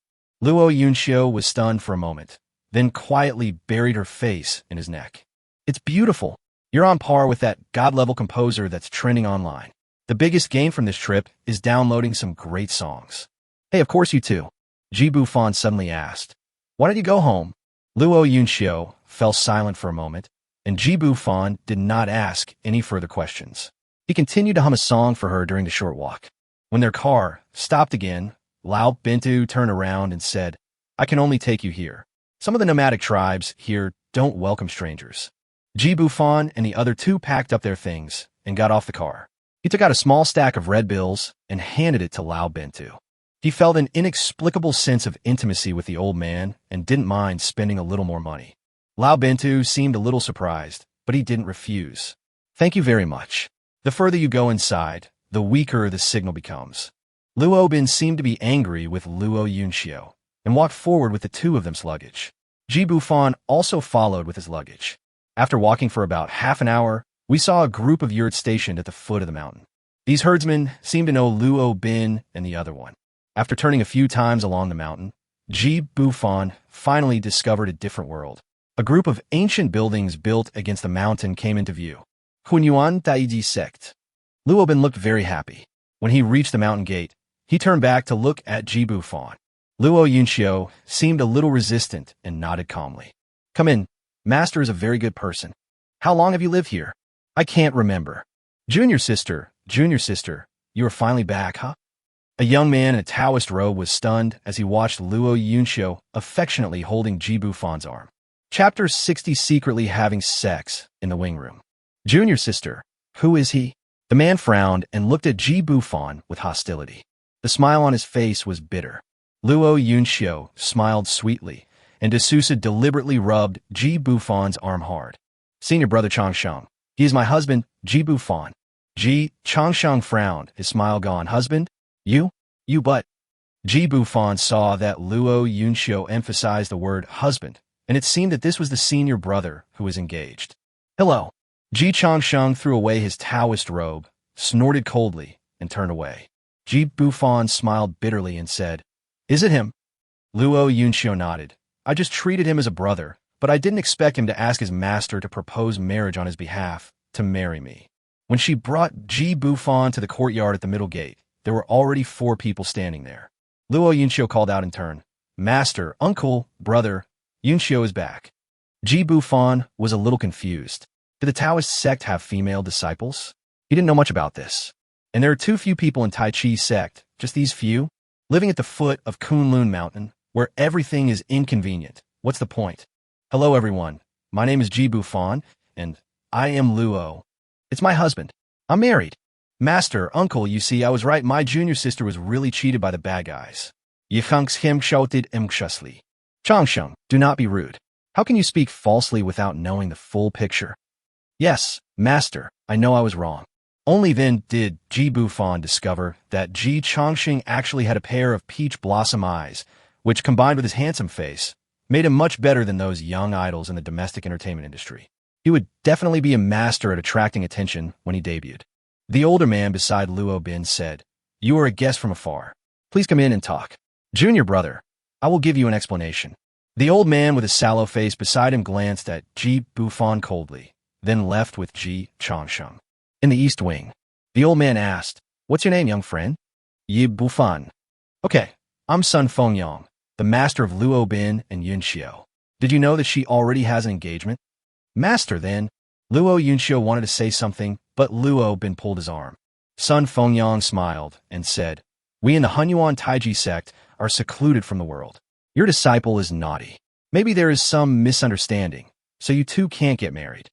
Luo Yunxiu was stunned for a moment, then quietly buried her face in his neck. "It's beautiful. You're on par with that god-level composer that's trending online. The biggest gain from this trip is downloading some great songs." "Hey, of course you too." Ji Bufan suddenly asked. "Why don't you go home?" Luo Yunxiu fell silent for a moment, and Ji Bufan did not ask any further questions. He continued to hum a song for her during the short walk. When their car stopped again, Lao Bintu turned around and said, "I can only take you here. Some of the nomadic tribes here don't welcome strangers." Ji Bufan and the other two packed up their things and got off the car. He took out a small stack of red bills and handed it to Lao Bintu. He felt an inexplicable sense of intimacy with the old man and didn't mind spending a little more money. Lao Bintu seemed a little surprised, but he didn't refuse. "Thank you very much. The further you go inside, the weaker the signal becomes." Luo Bin seemed to be angry with Luo Yunxiu and walked forward with the two of them's luggage. Ji Bufan also followed with his luggage. After walking for about half an hour, we saw a group of yurts stationed at the foot of the mountain. These herdsmen seemed to know Luo Bin and the other one. After turning a few times along the mountain, Ji Bufan finally discovered a different world. A group of ancient buildings built against the mountain came into view. Hunyuan Daiji sect. Luo Bin looked very happy. When he reached the mountain gate, he turned back to look at Ji Bufan. Luo Yunxiu seemed a little resistant and nodded calmly. "Come in. Master is a very good person." "How long have you lived here?" "I can't remember." Junior sister, you are finally back, huh?" A young man in a Taoist robe was stunned as he watched Luo Yunxiu affectionately holding Ji Bufan's arm. Chapter 60, secretly having sex in the wing room. "Junior sister, who is he?" The man frowned and looked at Ji Bufan with hostility. The smile on his face was bitter. Luo Yunxiu smiled sweetly, and D'Souza deliberately rubbed Ji Bufan's arm hard. "Senior brother Changsheng. He is my husband, Ji Bufan." Ji Changsheng frowned, his smile gone. "Husband? You but..." Ji Bufan saw that Luo Yunxiu emphasized the word husband, and it seemed that this was the senior brother who was engaged. "Hello." Ji Changsheng threw away his Taoist robe, snorted coldly, and turned away. Ji Bufan smiled bitterly and said, "Is it him?" Luo Yunxiu nodded. "I just treated him as a brother, but I didn't expect him to ask his master to propose marriage on his behalf, to marry me." When she brought Ji Bufan to the courtyard at the middle gate, there were already 4 people standing there. Luo Yunxiu called out in turn, "Master, uncle, brother, Yunxiu is back." Ji Bufan was a little confused. Did the Taoist sect have female disciples? He didn't know much about this. And there are too few people in Tai Chi sect, just these few, living at the foot of Kunlun Mountain, where everything is inconvenient. What's the point? "Hello everyone, my name is Ji Bufan, and I am Luo. It's my husband. I'm married." "Master, uncle, you see, I was right. My junior sister was really cheated by the bad guys." Yihungs him shouted anxiously. "Changsheng, do not be rude." How can you speak falsely without knowing the full picture? Yes, master, I know I was wrong. Only then did Ji Bufan discover that Ji Chongqing actually had a pair of peach blossom eyes, which, combined with his handsome face, made him much better than those young idols in the domestic entertainment industry. He would definitely be a master at attracting attention when he debuted. The older man beside Luo Bin said, "You are a guest from afar. Please come in and talk. Junior brother, I will give you an explanation." The old man with a sallow face beside him glanced at Ji Bufan coldly, then left with Ji Chongsheng. In the east wing, the old man asked, "What's your name, young friend?" "Yi Bufan." "Okay, I'm Sun Fengyang, the master of Luo Bin and Yun Xiao. Did you know that she already has an engagement?" "Master, then." Luo Yunxiu wanted to say something, but Luo Bin pulled his arm. Sun Fengyang smiled and said, "We in the Hunyuan Taiji sect are secluded from the world. Your disciple is naughty. Maybe there is some misunderstanding, so you two can't get married."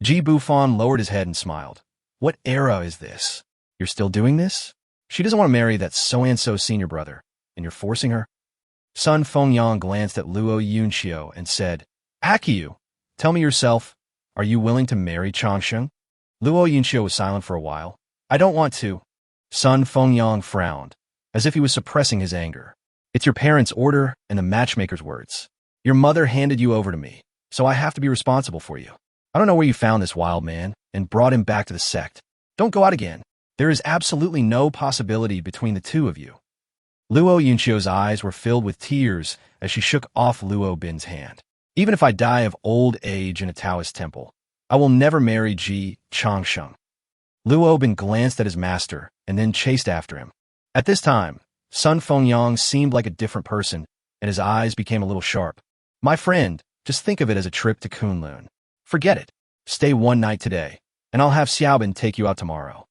Ji Bufan lowered his head and smiled. "What era is this? You're still doing this? She doesn't want to marry that so-and-so senior brother, and you're forcing her?" Sun Fengyang glanced at Luo Yunxiu and said, "Akiyu, tell me yourself, are you willing to marry Chongsheng?" Luo Yunxiu was silent for a while. "I don't want to." Sun Fengyang frowned, as if he was suppressing his anger. "It's your parents' order and the matchmaker's words. Your mother handed you over to me, so I have to be responsible for you. I don't know where you found this wild man and brought him back to the sect. Don't go out again. There is absolutely no possibility between the two of you." Luo Yunxiu's eyes were filled with tears as she shook off Luo Bin's hand. "Even if I die of old age in a Taoist temple, I will never marry Ji Chongsheng." Luo Bin glanced at his master and then chased after him. At this time, Sun Fengyang seemed like a different person, and his eyes became a little sharp. "My friend, just think of it as a trip to Kunlun. Forget it. Stay one night today, and I'll have Xiaobin take you out tomorrow."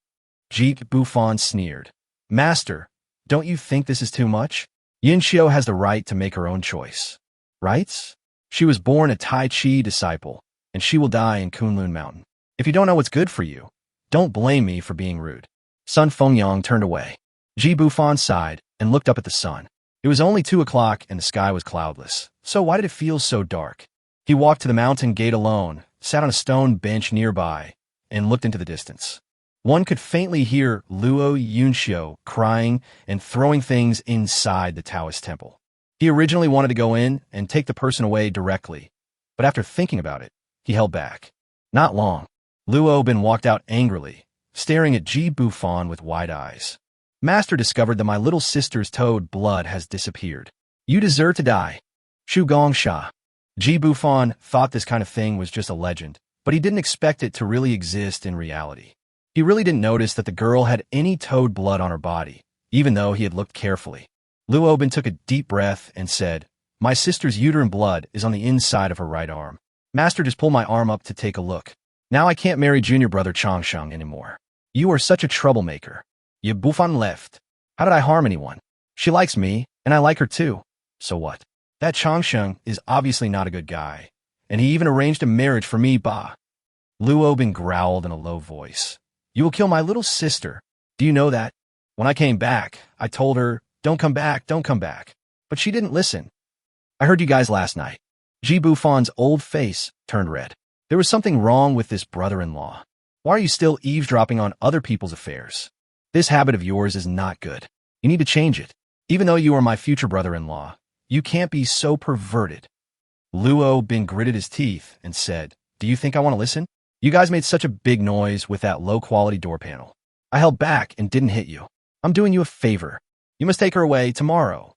Ji Bufan sneered. "Master, don't you think this is too much? Yunxiu has the right to make her own choice. Rights? She was born a Tai Chi disciple, and she will die in Kunlun Mountain. If you don't know what's good for you, don't blame me for being rude." Sun Fengyang turned away. Ji Bufan sighed and looked up at the sun. It was only 2 o'clock and the sky was cloudless, so why did it feel so dark? He walked to the mountain gate alone, sat on a stone bench nearby, and looked into the distance. One could faintly hear Luo Yunxiu crying and throwing things inside the Taoist temple. He originally wanted to go in and take the person away directly, but after thinking about it, he held back. Not long. Luo Bin walked out angrily, staring at Ji Bufan with wide eyes. "Master discovered that my little sister's toad blood has disappeared. You deserve to die. Shu Gong Sha." Ji Bufan thought this kind of thing was just a legend, but he didn't expect it to really exist in reality. He really didn't notice that the girl had any toad blood on her body, even though he had looked carefully. Luo Bin took a deep breath and said, "My sister's uterine blood is on the inside of her right arm. Master just pulled my arm up to take a look. Now I can't marry junior brother Chongsheng anymore. You are such a troublemaker." Ye Bufan left. "How did I harm anyone? She likes me, and I like her too. So what? That Chongsheng is obviously not a good guy, and he even arranged a marriage for me, bah." Luo Bin growled in a low voice. "You will kill my little sister. Do you know that? When I came back, I told her, don't come back, don't come back. But she didn't listen. I heard you guys last night." Ji Bufan's old face turned red. There was something wrong with this brother-in-law. Why are you still eavesdropping on other people's affairs? This habit of yours is not good. You need to change it. Even though you are my future brother-in-law, you can't be so perverted." Luo Bin gritted his teeth and said, "Do you think I want to listen? You guys made such a big noise with that low-quality door panel. I held back and didn't hit you. I'm doing you a favor. You must take her away tomorrow."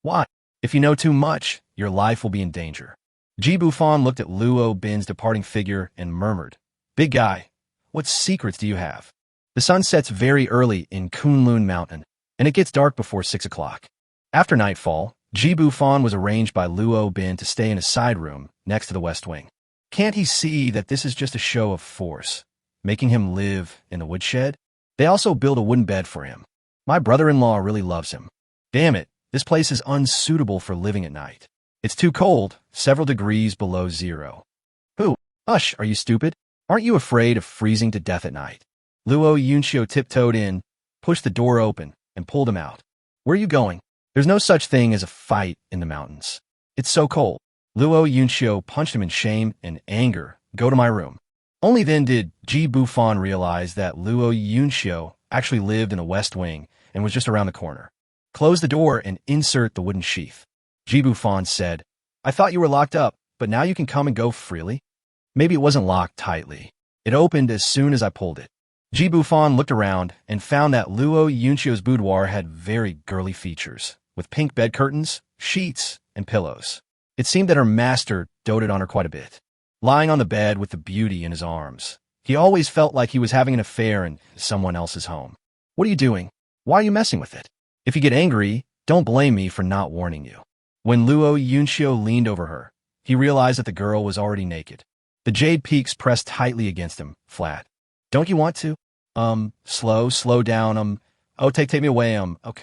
"Why? If you know too much, your life will be in danger." Ji Bufan looked at Luo Bin's departing figure and murmured, "Big guy, what secrets do you have?" The sun sets very early in Kunlun Mountain, and it gets dark before 6 o'clock. After nightfall, Ji Bufan was arranged by Luo Bin to stay in a side room next to the west wing. Can't he see that this is just a show of force, making him live in the woodshed? They also build a wooden bed for him. My brother-in-law really loves him. Damn it, this place is unsuitable for living at night. It's too cold, several degrees below zero. Who? Hush, are you stupid? Aren't you afraid of freezing to death at night? Luo Yunxiu tiptoed in, pushed the door open, and pulled him out. Where are you going? There's no such thing as a fight in the mountains. It's so cold. Luo Yunxiu punched him in shame and anger. Go to my room. Only then did Ji Bufan realize that Luo Yunxiu actually lived in the west wing and was just around the corner. Close the door and insert the wooden sheath. Ji Bufan said, I thought you were locked up, but now you can come and go freely? Maybe it wasn't locked tightly. It opened as soon as I pulled it. Ji Bufan looked around and found that Luo Yunxiu's boudoir had very girly features, with pink bed curtains, sheets, and pillows. It seemed that her master doted on her quite a bit. Lying on the bed with the beauty in his arms, he always felt like he was having an affair in someone else's home. What are you doing? Why are you messing with it? If you get angry, don't blame me for not warning you. When Luo Yunxiu leaned over her, he realized that the girl was already naked. The jade peaks pressed tightly against him, flat. Don't you want to? Slow down, oh, take me away, okay.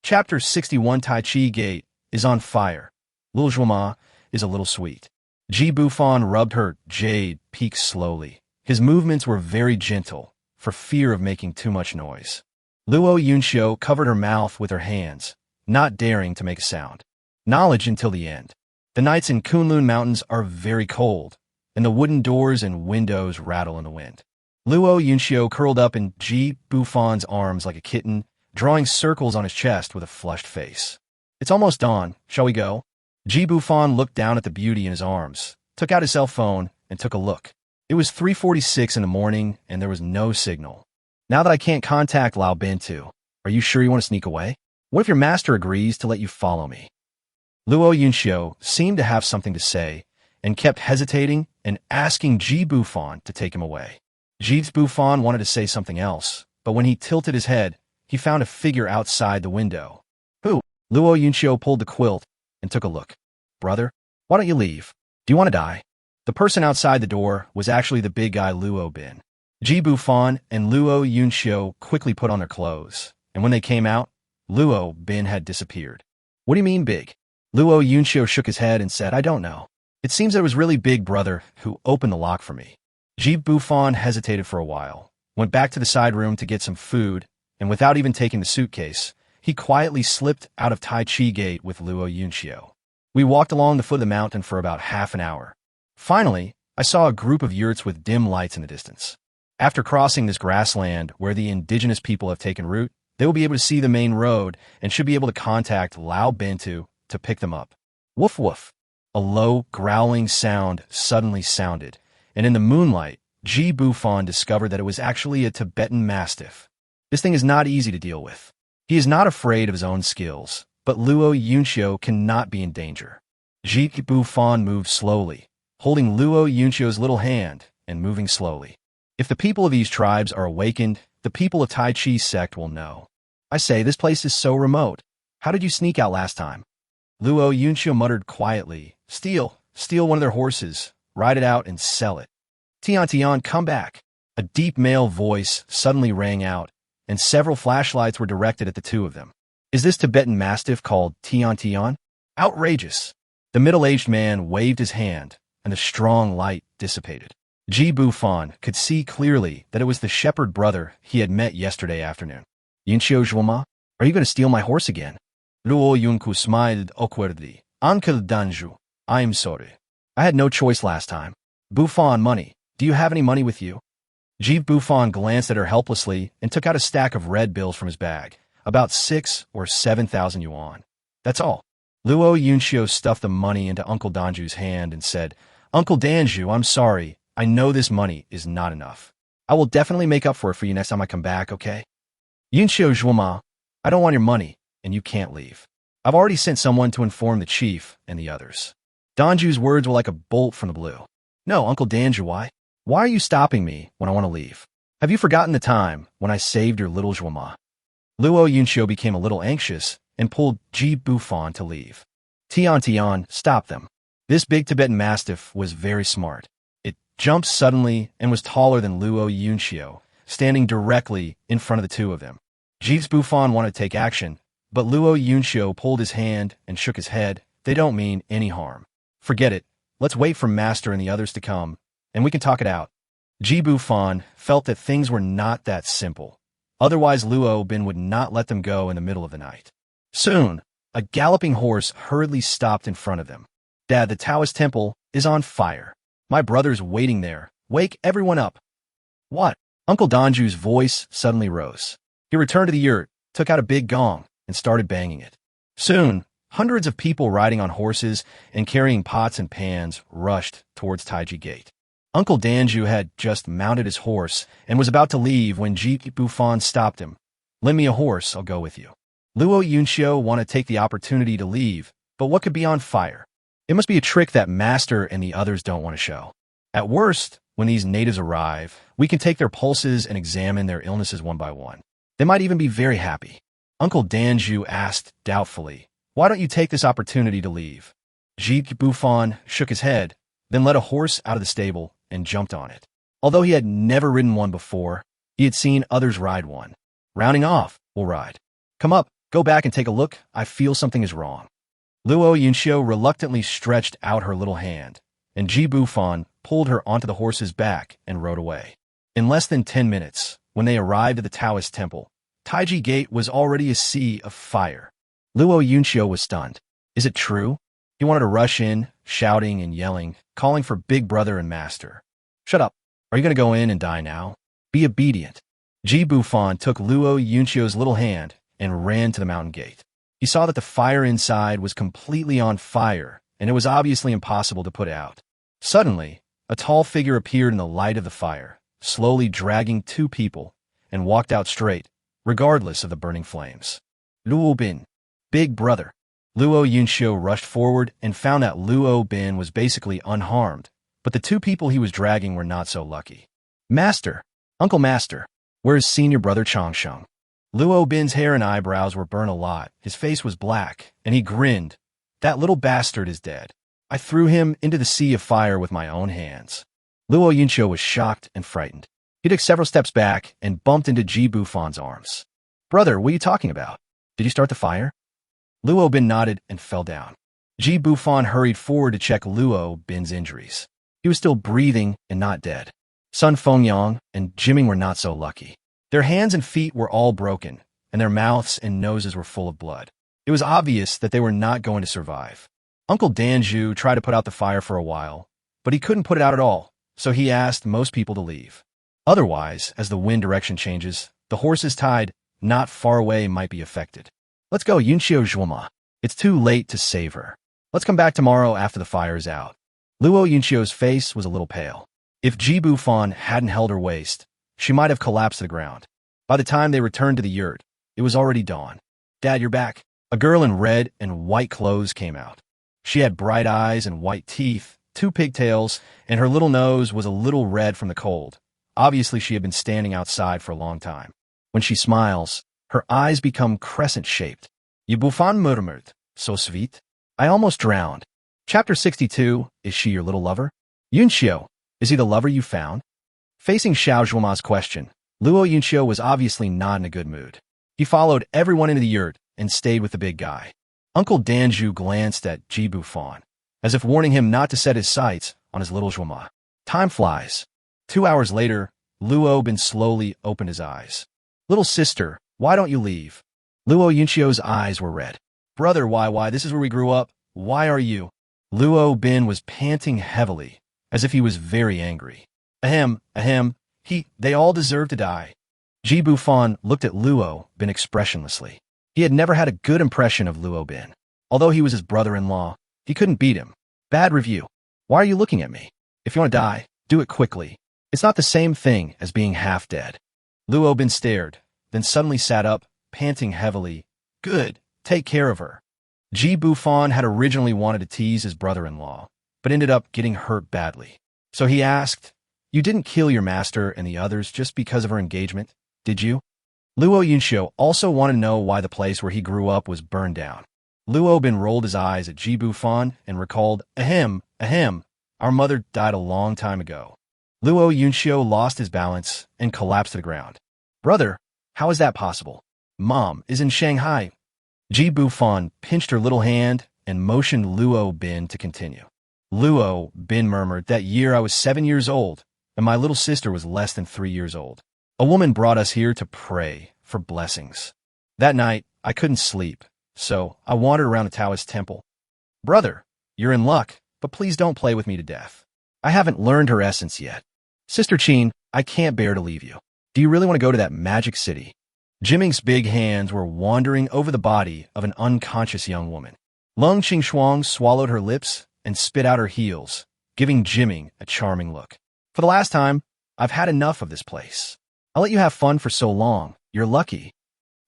Chapter 61 Tai Chi Gate is on fire. Lil Zhuoma is a little sweet. Ji Bufan rubbed her jade peaks slowly. His movements were very gentle, for fear of making too much noise. Luo Yunxiu covered her mouth with her hands, not daring to make a sound. Knowledge until the end. The nights in Kunlun Mountains are very cold, and the wooden doors and windows rattle in the wind. Luo Yunxiu curled up in Ji Bufan's arms like a kitten, drawing circles on his chest with a flushed face. It's almost dawn. Shall we go? Ji Bufan looked down at the beauty in his arms, took out his cell phone, and took a look. It was 3:46 in the morning, and there was no signal. Now that I can't contact Lao Bintu, are you sure you want to sneak away? What if your master agrees to let you follow me? Luo Yunxiu seemed to have something to say, and kept hesitating and asking Ji Bufan to take him away. Ji Bufan wanted to say something else, but when he tilted his head, he found a figure outside the window. Who? Luo Yunxiu pulled the quilt and took a look. Brother, why don't you leave? Do you want to die? The person outside the door was actually the big guy Luo Bin. Ji Bufan and Luo Yunxiu quickly put on their clothes, and when they came out, Luo Bin had disappeared. What do you mean big? Luo Yunxiu shook his head and said, I don't know. It seems it was really Big Brother who opened the lock for me. Ji Bufan hesitated for a while, went back to the side room to get some food, and without even taking the suitcase, he quietly slipped out of Tai Chi Gate with Luo Yunxiu. We walked along the foot of the mountain for about half an hour. Finally, I saw a group of yurts with dim lights in the distance. After crossing this grassland where the indigenous people have taken root, they will be able to see the main road and should be able to contact Lao Bintu to pick them up. Woof woof. A low, growling sound suddenly sounded, and in the moonlight, Ji Bufan discovered that it was actually a Tibetan Mastiff. This thing is not easy to deal with. He is not afraid of his own skills, but Luo Yunxiu cannot be in danger. Ji Bufan moved slowly, holding Luo Yunxiu's little hand and moving slowly. If the people of these tribes are awakened, the people of Tai Chi sect will know. I say, this place is so remote. How did you sneak out last time? Luo Yunxiu muttered quietly, Steal one of their horses, ride it out and sell it. Tian, come back. A deep male voice suddenly rang out, and several flashlights were directed at the two of them. Is this Tibetan Mastiff called Tian? Outrageous. The middle-aged man waved his hand, and the strong light dissipated. Ji Bufan could see clearly that it was the shepherd brother he had met yesterday afternoon. Yunxiu Zhuoma, are you going to steal my horse again? Luo Yunku smiled awkwardly. Uncle Danju, I'm sorry. I had no choice last time. Bufan, money. Do you have any money with you? Ji Bufan glanced at her helplessly and took out a stack of red bills from his bag, about 6 or 7,000 yuan. That's all. Luo Yunxiu stuffed the money into Uncle Danju's hand and said, Uncle Danju, I'm sorry. I know this money is not enough. I will definitely make up for it for you next time I come back, okay? Yunxiu Zhuoma, I don't want your money, and you can't leave. I've already sent someone to inform the chief and the others. Danju's words were like a bolt from the blue. No, Uncle Danju, why? Why are you stopping me when I want to leave? Have you forgotten the time when I saved your little Zhuoma? Luo Yunxiu became a little anxious and pulled Ji Bufan to leave. Tian, stop them. This big Tibetan Mastiff was very smart. It jumped suddenly and was taller than Luo Yunxiu, standing directly in front of the two of them. Ji Bufan wanted to take action, but Luo Yunxiu pulled his hand and shook his head. They don't mean any harm. Forget it. Let's wait for Master and the others to come, and we can talk it out. Ji Bufan felt that things were not that simple. Otherwise, Luo Bin would not let them go in the middle of the night. Soon, a galloping horse hurriedly stopped in front of them. Dad, the Taoist temple is on fire. My brother's waiting there. Wake everyone up. What? Uncle Donju's voice suddenly rose. He returned to the yurt, took out a big gong, and started banging it. Soon, hundreds of people riding on horses and carrying pots and pans rushed towards Taiji Gate. Uncle Danju had just mounted his horse and was about to leave when Ji Bufan stopped him. Lend me a horse, I'll go with you. Luo Yunxiu wanted to take the opportunity to leave, but what could be on fire? It must be a trick that Master and the others don't want to show. At worst, when these natives arrive, we can take their pulses and examine their illnesses one by one. They might even be very happy. Uncle Danju asked doubtfully, why don't you take this opportunity to leave? Ji Bufan shook his head, then led a horse out of the stable and jumped on it. Although he had never ridden one before, he had seen others ride one. Rounding off, we'll ride. Come up, go back and take a look. I feel something is wrong. Luo Yunxiu reluctantly stretched out her little hand, and Ji Bufan pulled her onto the horse's back and rode away. In less than 10 minutes, when they arrived at the Taoist temple, Taiji Gate was already a sea of fire. Luo Yunxiu was stunned. Is it true? He wanted to rush in, shouting and yelling, calling for Big Brother and Master. Shut up. Are you going to go in and die now? Be obedient. Ji Bufan took Luo Yunxiu's little hand and ran to the mountain gate. He saw that the fire inside was completely on fire, and it was obviously impossible to put out. Suddenly, a tall figure appeared in the light of the fire, slowly dragging 2 people, and walked out straight, regardless of the burning flames. Luo Bin, Big Brother. Luo Yunxiu rushed forward and found that Luo Bin was basically unharmed, but the 2 people he was dragging were not so lucky. Master, Uncle Master, where is senior brother Changsheng? Luo Bin's hair and eyebrows were burned a lot, his face was black, and he grinned. That little bastard is dead. I threw him into the sea of fire with my own hands. Luo Yunxiu was shocked and frightened. He took several steps back and bumped into Ji Bufan's arms. Brother, what are you talking about? Did you start the fire? Luo Bin nodded and fell down. Ji Bufan hurried forward to check Luo Bin's injuries. He was still breathing and not dead. Sun Fengyang and Jiming were not so lucky. Their hands and feet were all broken, and their mouths and noses were full of blood. It was obvious that they were not going to survive. Uncle Danju tried to put out the fire for a while, but he couldn't put it out at all, so he asked most people to leave. Otherwise, as the wind direction changes, the horses tied not far away might be affected. Let's go, Yunxiu Zhuoma. It's too late to save her. Let's come back tomorrow after the fire is out. Luo Yunxiu's face was a little pale. If Ji Bufan hadn't held her waist, she might have collapsed to the ground. By the time they returned to the yurt, it was already dawn. Dad, you're back. A girl in red and white clothes came out. She had bright eyes and white teeth, 2 pigtails, and her little nose was a little red from the cold. Obviously, she had been standing outside for a long time. When she smiles, her eyes become crescent-shaped. Ye Bufan murmured, so sweet. I almost drowned. Chapter 62, Is she your little lover? Yunxiu, is he the lover you found? Facing Xiao Zhuoma's question, Luo Yunxiu was obviously not in a good mood. He followed everyone into the yurt and stayed with the big guy. Uncle Danju glanced at Ji Bufan, as if warning him not to set his sights on his little Zhuoma. Time flies. 2 hours later, Luo Bin slowly opened his eyes. Little sister, why don't you leave? Luo Yunxiu's eyes were red. Brother, why, this is where we grew up. Why are you? Luo Bin was panting heavily, as if he was very angry. Ahem, they all deserve to die. Ji Bufan looked at Luo Bin expressionlessly. He had never had a good impression of Luo Bin. Although he was his brother-in-law, he couldn't beat him. Bad review. Why are you looking at me? If you want to die, do it quickly. It's not the same thing as being half dead. Luo Bin stared, then suddenly sat up, panting heavily. Good, take care of her. Ji Bufan had originally wanted to tease his brother-in-law, but ended up getting hurt badly. So he asked, You didn't kill your master and the others just because of her engagement, did you? Luo Yunxiu also wanted to know why the place where he grew up was burned down. Luo Bin rolled his eyes at Ji Bufan and recalled, Ahem, our mother died a long time ago. Luo Yunxiu lost his balance and collapsed to the ground. Brother, how is that possible? Mom is in Shanghai. Ji Bufan pinched her little hand and motioned Luo Bin to continue. Luo Bin murmured, That year I was 7 years old, and my little sister was less than 3 years old. A woman brought us here to pray for blessings. That night, I couldn't sleep, so I wandered around the Taoist temple. Brother, You're in luck, but please don't play with me to death. I haven't learned her essence yet. Sister Qin, I can't bear to leave you. Do you really want to go to that magic city? Jiming's big hands were wandering over the body of an unconscious young woman. Lung Qingshuang swallowed her lips and spit out her heels, giving Jiming a charming look. For the last time, I've had enough of this place. I'll let you have fun for so long. You're lucky.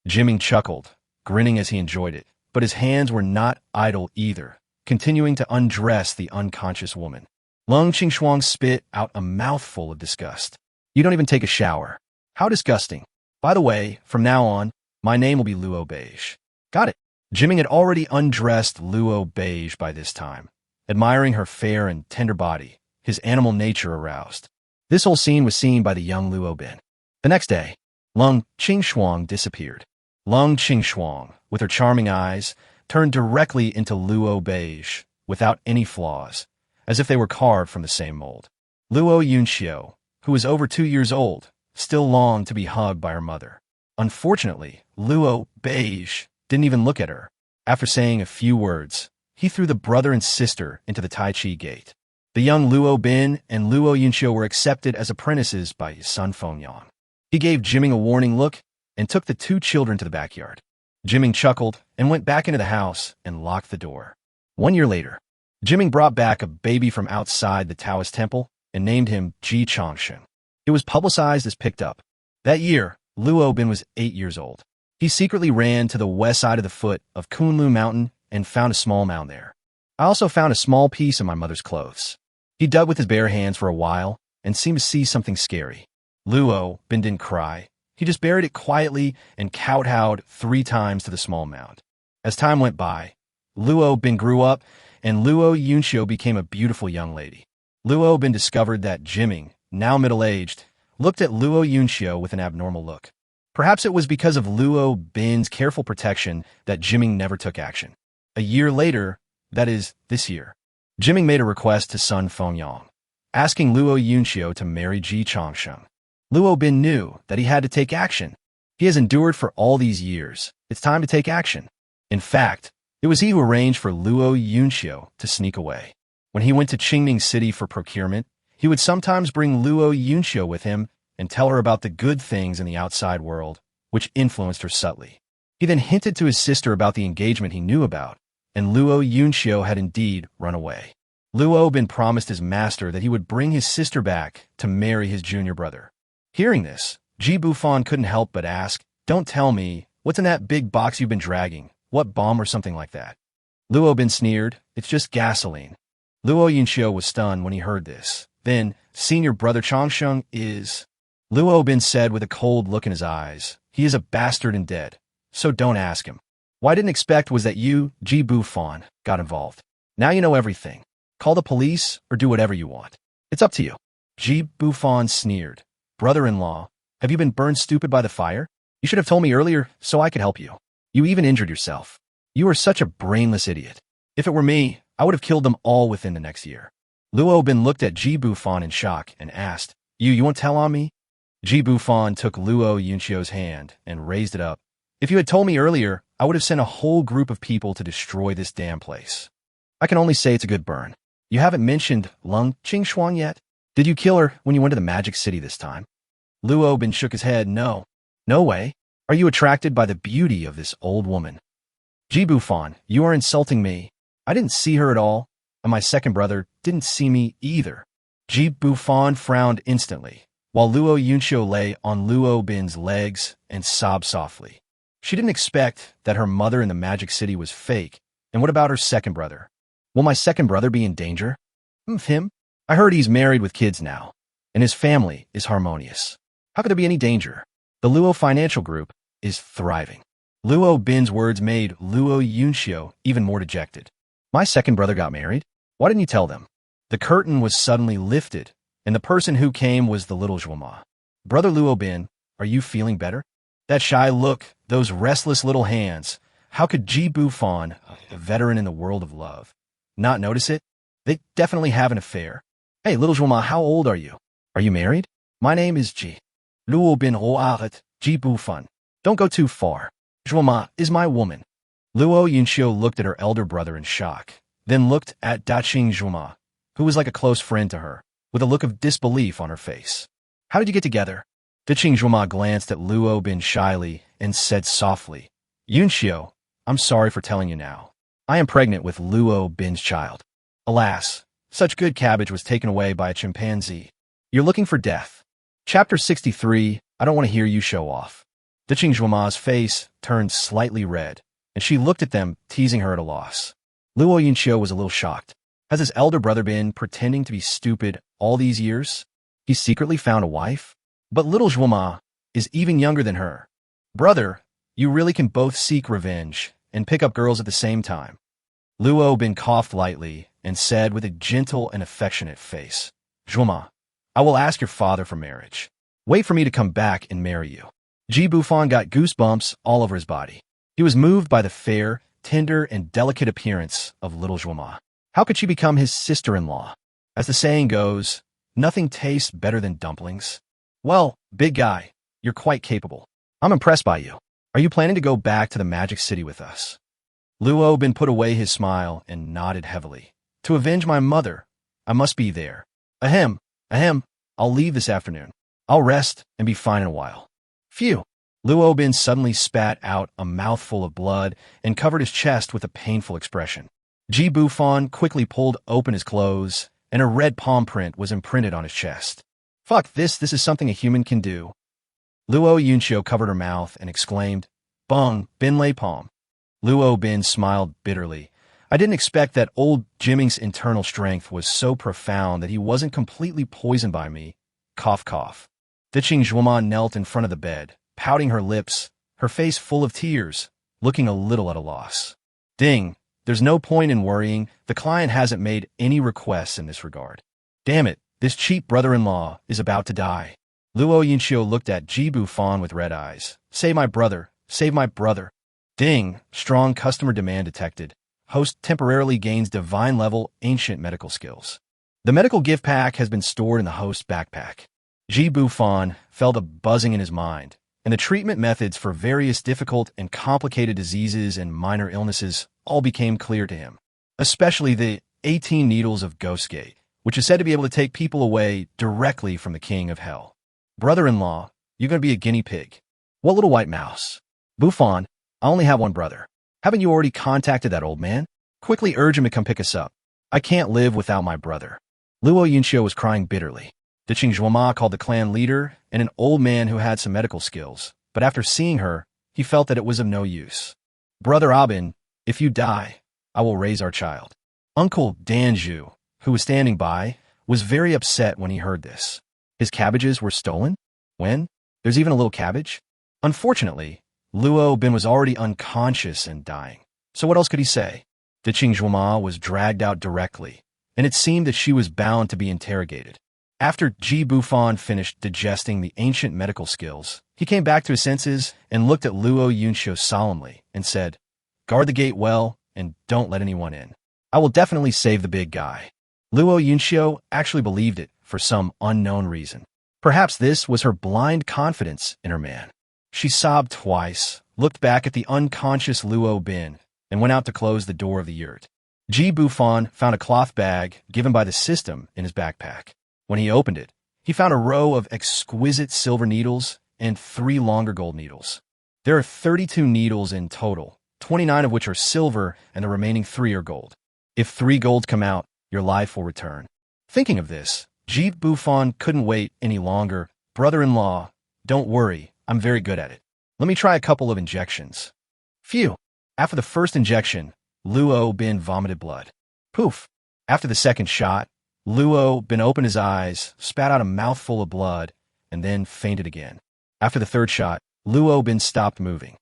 Jiming chuckled, grinning as he enjoyed it, but his hands were not idle either, continuing to undress the unconscious woman. Lung Qingshuang spit out a mouthful of disgust. You don't even take a shower. How disgusting. By the way, from now on, my name will be Luo Beige. Got it. Jiming had already undressed Luo Beige by this time, admiring her fair and tender body, his animal nature aroused. This whole scene was seen by the young Luo Bin. The next day, Lung Qingshuang disappeared. Lung Qingshuang, with her charming eyes, turned directly into Luo Beige, without any flaws, as if they were carved from the same mold. Luo Yunxiu, who was over 2 years old, still longed to be hugged by her mother. Unfortunately, Luo Beige didn't even look at her. After saying a few words, he threw the brother and sister into the Tai Chi gate. The young Luo Bin and Luo Yunxiu were accepted as apprentices by his son Fengyang. He gave Jiming a warning look and took the 2 children to the backyard. Jiming chuckled and went back into the house and locked the door. 1 year later, Jiming brought back a baby from outside the Taoist temple and named him Ji Changshen. It was publicized as picked up. That year, Luo Bin was 8 years old. He secretly ran to the west side of the foot of Kunlu Mountain and found a small mound there. I also found a small piece of my mother's clothes. He dug with his bare hands for a while and seemed to see something scary. Luo Bin didn't cry. He just buried it quietly and kowtowed 3 times to the small mound. As time went by, Luo Bin grew up and Luo Yunxiu became a beautiful young lady. Luo Bin discovered that Jiming, now middle-aged, looked at Luo Yunxiu with an abnormal look. Perhaps it was because of Luo Bin's careful protection that Jiming never took action. A year later, that is, this year, Jiming made a request to son Fengyang, asking Luo Yunxiu to marry Ji Changshen. Luo Bin knew that he had to take action. He has endured for all these years. It's time to take action. In fact, it was he who arranged for Luo Yunxiu to sneak away. When he went to Qingming City for procurement, he would sometimes bring Luo Yunxiu with him and tell her about the good things in the outside world, which influenced her subtly. He then hinted to his sister about the engagement he knew about, and Luo Yunxiu had indeed run away. Luo Bin promised his master that he would bring his sister back to marry his junior brother. Hearing this, Ji Bufan couldn't help but ask, "Don't tell me, what's in that big box you've been dragging? What bomb or something like that?" Luo Bin sneered, "It's just gasoline." Luo Yunxiu was stunned when he heard this. Then, senior brother Changsheng is... Luo Bin said with a cold look in his eyes, "He is a bastard and dead, so don't ask him. What I didn't expect was that you, Ji Bufan, got involved. Now you know everything. Call the police or do whatever you want. It's up to you." Ji Bufan sneered, "Brother-in-law, have you been burned stupid by the fire? You should have told me earlier so I could help you. You even injured yourself. You are such a brainless idiot. If it were me, I would have killed them all within the next year." Luo Bin looked at Ji Bufan in shock and asked, You won't tell on me?" Ji Bufan took Luo Yunxiu's hand and raised it up. "If you had told me earlier, I would have sent a whole group of people to destroy this damn place. I can only say it's a good burn. You haven't mentioned Lung Qingshuang yet? Did you kill her when you went to the magic city this time?" Luo Bin shook his head. No way. Are you attracted by the beauty of this old woman?" "Ji Bufan, you are insulting me. I didn't see her at all, and my second brother didn't see me either." Ji Bufan frowned instantly, while Luo Yunxiu lay on Luo Bin's legs and sobbed softly. She didn't expect that her mother in the magic city was fake, and what about her second brother? Will my second brother be in danger? Him? I heard he's married with kids now, and his family is harmonious. How could there be any danger? The Luo Financial Group is thriving. Luo Bin's words made Luo Yunxiu even more dejected. My second brother got married? Why didn't you tell them? The curtain was suddenly lifted, and the person who came was the little Zhuoma. "Brother Luo Bin, are you feeling better?" That shy look, those restless little hands. How could Ji Bufan, a veteran in the world of love, not notice it? They definitely have an affair. "Hey, little Zhuoma, how old are you? Are you married?" "My name is Ji. Luo Bin Roaret, Ji Bufan. Don't go too far. Zhuoma is my woman." Luo Yunxiu looked at her elder brother in shock. then looked at Daqing Zhuoma, who was like a close friend to her, with a look of disbelief on her face. How did you get together? Daqing Zhuoma glanced at Luo Bin shyly and said softly, Yunxiu, I'm sorry for telling you now. I am pregnant with Luo Bin's child. Alas, such good cabbage was taken away by a chimpanzee. You're looking for death. Chapter 63, I don't want to hear you show off. Daqing Zhuoma's face turned slightly red, and she looked at them, teasing her at a loss. Luo Yunxiu was a little shocked. Has his elder brother been pretending to be stupid all these years? He secretly found a wife? But little Zhuoma is even younger than her. Brother, you really can both seek revenge and pick up girls at the same time. Luo Bin coughed lightly and said with a gentle and affectionate face, Zhuoma, I will ask your father for marriage. Wait for me to come back and marry you. Bufan got goosebumps all over his body. He was moved by the fair, tender, and delicate appearance of little Zhuoma. How could she become his sister-in-law? As the saying goes, nothing tastes better than dumplings. Well, big guy, you're quite capable. I'm impressed by you. Are you planning to go back to the Magic City with us? Luo Bin put away his smile and nodded heavily. To avenge my mother, I must be there. Ahem, I'll leave this afternoon. I'll rest and be fine in a while. Phew. Luo Bin suddenly spat out a mouthful of blood and covered his chest with a painful expression. Bufan quickly pulled open his clothes, and a red palm print was imprinted on his chest. Fuck this is something a human can do. Luo Yunxiu covered her mouth and exclaimed, Bung, Bin Lei Palm. Luo Bin smiled bitterly. I didn't expect that old Jimming's internal strength was so profound that he wasn't completely poisoned by me. Cough, cough. Daqing Zhuoma knelt in front of the bed, pouting her lips, her face full of tears, looking a little at a loss. Ding, there's no point in worrying. The client hasn't made any requests in this regard. Damn it, this cheap brother-in-law is about to die. Luo Yunxiu looked at Bufan with red eyes. Save my brother, save my brother. Ding, strong customer demand detected. Host temporarily gains divine-level ancient medical skills. The medical gift pack has been stored in the host's backpack. Bufan felt a buzzing in his mind, and the treatment methods for various difficult and complicated diseases and minor illnesses all became clear to him, especially the 18 needles of Ghostgate, which is said to be able to take people away directly from the king of hell. Brother-in-law, you're going to be a guinea pig. What little white mouse? Bufan, I only have one brother. Haven't you already contacted that old man? Quickly urge him to come pick us up. I can't live without my brother. Luo Yunxiu was crying bitterly. Daqing Zhuoma called the clan leader and an old man who had some medical skills, but after seeing her, he felt that it was of no use. Brother Abin, if you die, I will raise our child. Uncle Danju, who was standing by, was very upset when he heard this. His cabbages were stolen? When? There's even a little cabbage? Unfortunately, Luo Bin was already unconscious and dying. So what else could he say? Daqing Zhuoma was dragged out directly, and it seemed that she was bound to be interrogated. After Bufan finished digesting the ancient medical skills, he came back to his senses and looked at Luo Yunxiu solemnly and said, Guard the gate well and don't let anyone in. I will definitely save the big guy. Luo Yunxiu actually believed it for some unknown reason. Perhaps this was her blind confidence in her man. She sobbed twice, looked back at the unconscious Luo Bin, and went out to close the door of the yurt. Bufan found a cloth bag given by the system in his backpack. When he opened it, he found a row of exquisite silver needles and 3 longer gold needles. There are 32 needles in total, 29 of which are silver and the remaining 3 are gold. If 3 golds come out, your life will return. Thinking of this, Bufan couldn't wait any longer. Brother-in-law, don't worry, I'm very good at it. Let me try a couple of injections. Phew. After the first injection, Luo Bin vomited blood. Poof. After the second shot, Luo Bin opened his eyes, spat out a mouthful of blood, and then fainted again. After the third shot, Luo Bin stopped moving.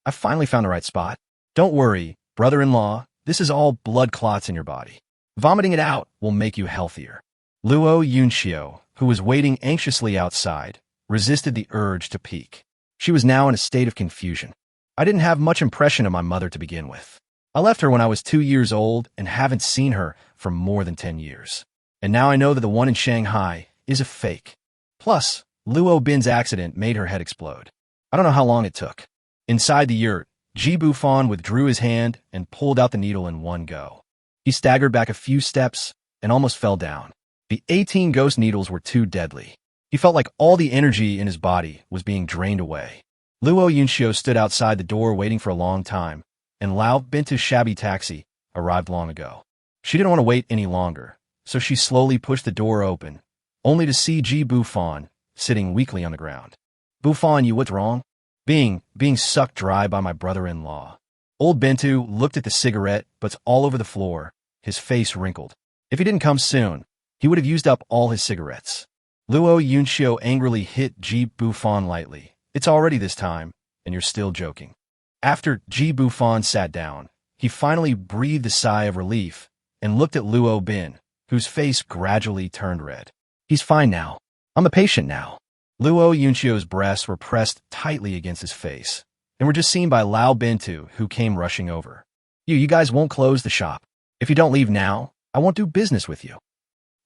I finally found the right spot. Don't worry, brother-in-law, this is all blood clots in your body. Vomiting it out will make you healthier. Luo Yunxiu, who was waiting anxiously outside, resisted the urge to peek. She was now in a state of confusion. I didn't have much impression of my mother to begin with. I left her when I was 2 years old and haven't seen her for more than 10 years. And now I know that the one in Shanghai is a fake. Plus, Luo Bin's accident made her head explode. I don't know how long it took. Inside the yurt, Bufan withdrew his hand and pulled out the needle in one go. He staggered back a few steps and almost fell down. The 18 ghost needles were too deadly. He felt like all the energy in his body was being drained away. Luo Yunxiu stood outside the door waiting for a long time, and Lao Bintu's shabby taxi arrived long ago. She didn't want to wait any longer, so she slowly pushed the door open, only to see Ji Bufan sitting weakly on the ground. Bufan, you what's wrong? Being sucked dry by my brother-in-law. Old Bintu looked at the cigarette, but's all over the floor, his face wrinkled. If he didn't come soon, he would have used up all his cigarettes. Luo Yunxiu angrily hit Ji Bufan lightly. It's already this time, and you're still joking. After Ji Bufan sat down, he finally breathed a sigh of relief and looked at Luo Bin, whose face gradually turned red. He's fine now. I'm a patient now. Luo Yunxiu's breasts were pressed tightly against his face, and were just seen by Lao Bintu, who came rushing over. You guys won't close the shop. If you don't leave now, I won't do business with you.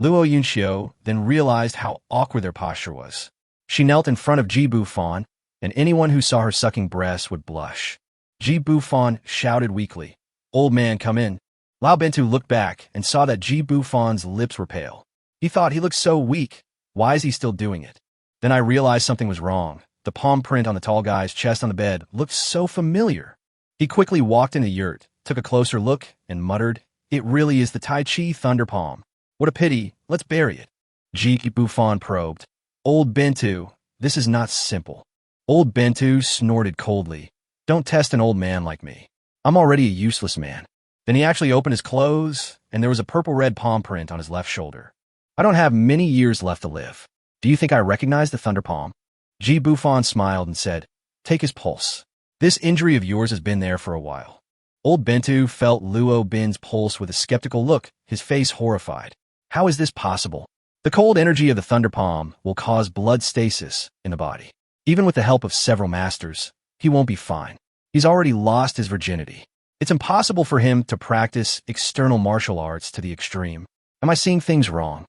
Luo Yunxiu then realized how awkward their posture was. She knelt in front of Ji Bufan, and anyone who saw her sucking breasts would blush. Ji Bufan shouted weakly, "Old man, come in." Lao Bintu looked back and saw that Ji Bufan's lips were pale. He thought he looked so weak. Why is he still doing it? Then I realized something was wrong. The palm print on the tall guy's chest on the bed looked so familiar. He quickly walked in the yurt, took a closer look, and muttered, "It really is the Tai Chi Thunder Palm. What a pity, let's bury it." Ji Bufan probed, "Old Bintu, this is not simple." Old Bintu snorted coldly, "Don't test an old man like me. I'm already a useless man." Then he actually opened his clothes, and there was a purple-red palm print on his left shoulder. "I don't have many years left to live. Do you think I recognize the Thunder Palm?" Ji Bufan smiled and said, "Take his pulse. This injury of yours has been there for a while." Old Bintu felt Luo Bin's pulse with a skeptical look, his face horrified. How is this possible? The cold energy of the Thunder Palm will cause blood stasis in the body. Even with the help of several masters, he won't be fine. He's already lost his virginity. It's impossible for him to practice external martial arts to the extreme. Am I seeing things wrong?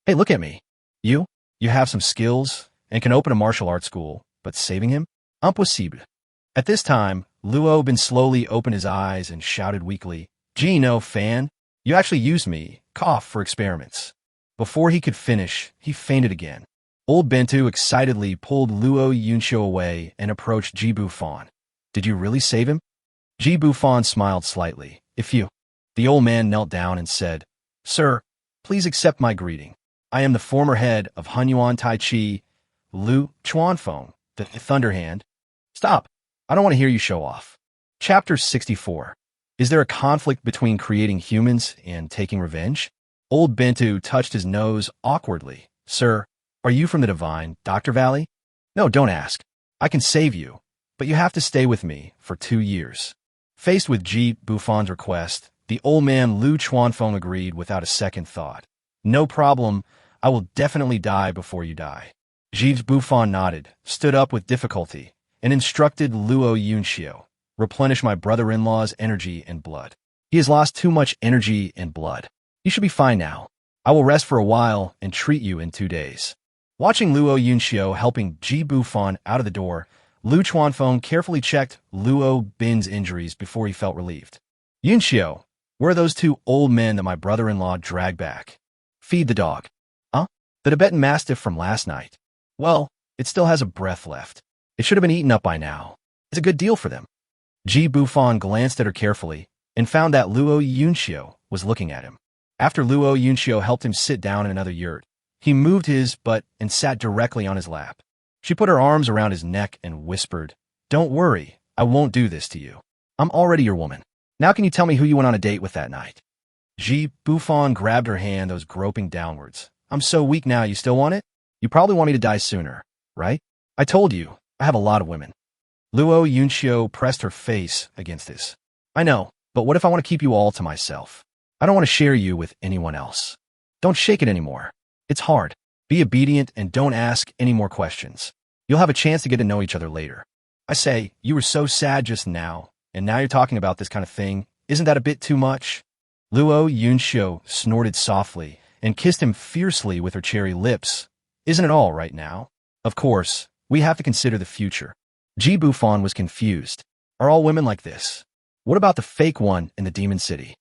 Hey, look at me. You have some skills and can open a martial arts school, but saving him? Impossible. At this time, Luo Bin slowly opened his eyes and shouted weakly, "Gee, no, fan. You actually used me, cough, for experiments." Before he could finish, he fainted again. Old Bintu excitedly pulled Luo Yunxiu away and approached Ji Bufan. "Did you really save him?" Ji Bufan smiled slightly. "If you..." The old man knelt down and said, "Sir, please accept my greeting. I am the former head of Hunyuan Tai Chi, Lu Chuanfeng, the Thunderhand." Stop. I don't want to hear you show off. Chapter 64. Is there a conflict between creating humans and taking revenge? Old Bintu touched his nose awkwardly. "Sir, are you from the divine Dr. Valley?" "No, don't ask. I can save you, but you have to stay with me for 2 years. Faced with Ji Bufan's request, the old man Lu Chuanfeng agreed without a second thought. "No problem. I will definitely die before you die." Ji Bufan nodded, stood up with difficulty, and instructed Luo Yunxiu, "Replenish my brother-in-law's energy and blood. He has lost too much energy and blood. You should be fine now. I will rest for a while and treat you in 2 days." Watching Luo Yunxiu helping Ji Bufan out of the door, Lu Chuanfeng carefully checked Luo Bin's injuries before he felt relieved. "Yunxiu, where are those 2 old men that my brother-in-law dragged back?" "Feed the dog." "Huh? The Tibetan Mastiff from last night." "Well, it still has a breath left. It should have been eaten up by now. It's a good deal for them." Ji Bufan glanced at her carefully and found that Luo Yunxiu was looking at him. After Luo Yunxiu helped him sit down in another yurt, he moved his butt and sat directly on his lap. She put her arms around his neck and whispered, "Don't worry, I won't do this to you. I'm already your woman. Now can you tell me who you went on a date with that night?" Ji Bufan grabbed her hand that was groping downwards. "I'm so weak now, you still want it? You probably want me to die sooner, right? I told you, I have a lot of women." Luo Yunxiu pressed her face against his. "I know, but what if I want to keep you all to myself? I don't want to share you with anyone else. Don't shake it anymore. It's hard. Be obedient and don't ask any more questions. You'll have a chance to get to know each other later. I say, you were so sad just now, and now you're talking about this kind of thing. Isn't that a bit too much?" Luo Yunxiu snorted softly and kissed him fiercely with her cherry lips. "Isn't it all right now? Of course, we have to consider the future." Ji Bufan was confused. Are all women like this? What about the fake one in the Demon City?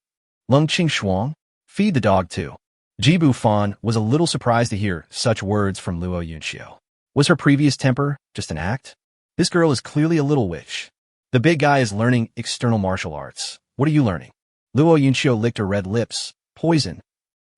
Lung Qing Shuang? Feed the dog too. Ji Bufan was a little surprised to hear such words from Luo Yunxiu. Was her previous temper just an act? This girl is clearly a little witch. The big guy is learning external martial arts. What are you learning? Luo Yunxiu licked her red lips. Poison.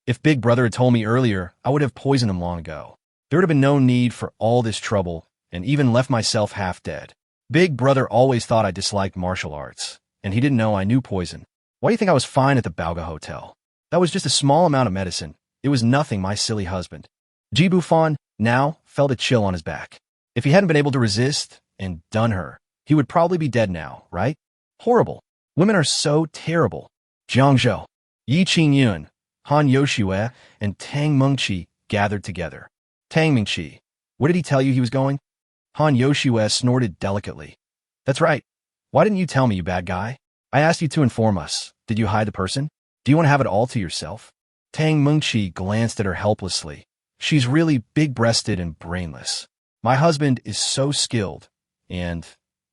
If Big Brother had told me earlier, I would have poisoned him long ago. There would have been no need for all this trouble, and even left myself half dead. Big Brother always thought I disliked martial arts, and he didn't know I knew poison. Why do you think I was fine at the Baoga Hotel? That was just a small amount of medicine. It was nothing, my silly husband. Ji Bufan now felt a chill on his back. If he hadn't been able to resist and done her, he would probably be dead now, right? Horrible. Women are so terrible. Jiang Zhou, Yi Qingyun, Han Yoshue, and Tang Mengqi gathered together. Tang Mengqi, where did he tell you he was going? Han Yoshue snorted delicately. That's right. Why didn't you tell me, you bad guy? I asked you to inform us. Did you hide the person? Do you want to have it all to yourself? Tang Mengqi glanced at her helplessly. She's really big-breasted and brainless. My husband is so skilled, and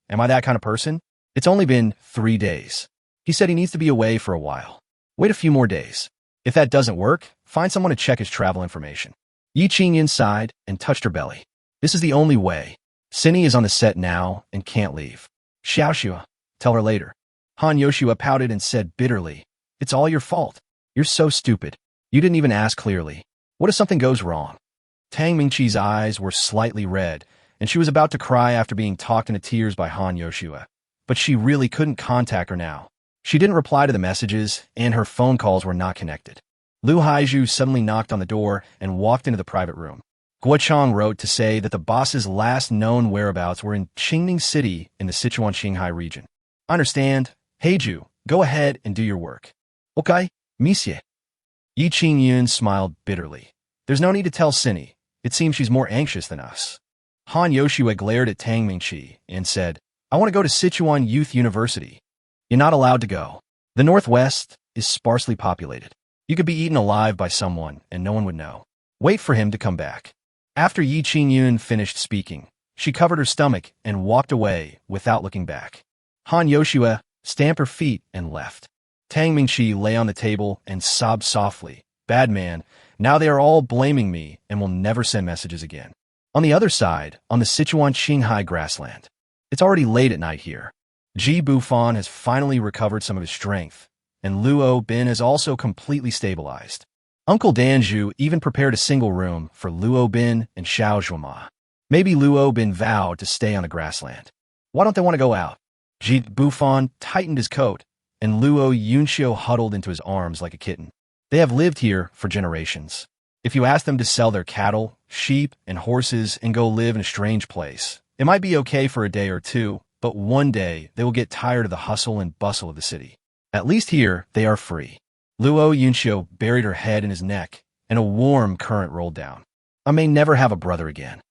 am I that kind of person? It's only been 3 days. He said he needs to be away for a while. Wait a few more days. If that doesn't work, find someone to check his travel information. Yi Qingyin sighed and touched her belly. This is the only way. Cindy is on the set now and can't leave. Xiaoxua, tell her later. Han Yoshua pouted and said bitterly, it's all your fault. You're so stupid. You didn't even ask clearly. What if something goes wrong? Tang Mingqi's eyes were slightly red, and she was about to cry after being talked into tears by Han Yoshua. But she really couldn't contact her now. She didn't reply to the messages, and her phone calls were not connected. Lu Haizhu suddenly knocked on the door and walked into the private room. Guo Chang wrote to say that the boss's last known whereabouts were in Qingning City in the Sichuan-Qinghai region. I understand. Haizhu, go ahead and do your work. Okay, monsieur. Yi Qingyun smiled bitterly. There's no need to tell Cindy. It seems she's more anxious than us. Han Yoshua glared at Tang Mingqi and said, I want to go to Sichuan Youth University. You're not allowed to go. The Northwest is sparsely populated. You could be eaten alive by someone, and no one would know. Wait for him to come back. After Yi Qingyun finished speaking, she covered her stomach and walked away without looking back. Han Yoshua stamped her feet and left. Tang Mingqi lay on the table and sobbed softly. Bad man, now they are all blaming me and will never send messages again. On the other side, on the Sichuan-Qinghai grassland, it's already late at night here. Ji Bufan has finally recovered some of his strength, and Luo Bin is also completely stabilized. Uncle Danju even prepared a single room for Luo Bin and Xiao Zhuoma. Maybe Luo Bin vowed to stay on the grassland. Why don't they want to go out? Ji Bufan tightened his coat, and Luo Yunxiu huddled into his arms like a kitten. They have lived here for generations. If you ask them to sell their cattle, sheep, and horses and go live in a strange place, it might be okay for a day or two, but one day they will get tired of the hustle and bustle of the city. At least here, they are free. Luo Yunxiu buried her head in his neck, and a warm current rolled down. I may never have a brother again.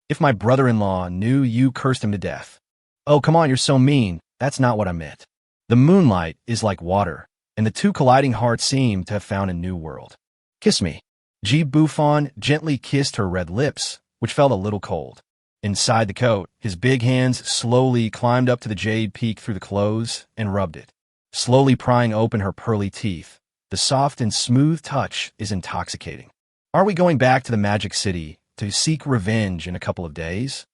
If my brother-in-law knew you cursed him to death. Oh, come on, you're so mean. That's not what I meant. The moonlight is like water, and the two colliding hearts seem to have found a new world. Kiss me. Ji Bufan gently kissed her red lips, which felt a little cold. Inside the coat, his big hands slowly climbed up to the jade peak through the clothes and rubbed it, slowly prying open her pearly teeth. The soft and smooth touch is intoxicating. Are we going back to the Magic City to seek revenge in a couple of days?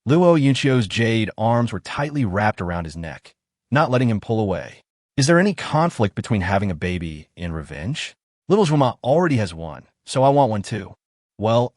Luo Yunxiu's jade arms were tightly wrapped around his neck, not letting him pull away. Is there any conflict between having a baby and revenge? Little Zhuoma already has one, so I want one too. Well,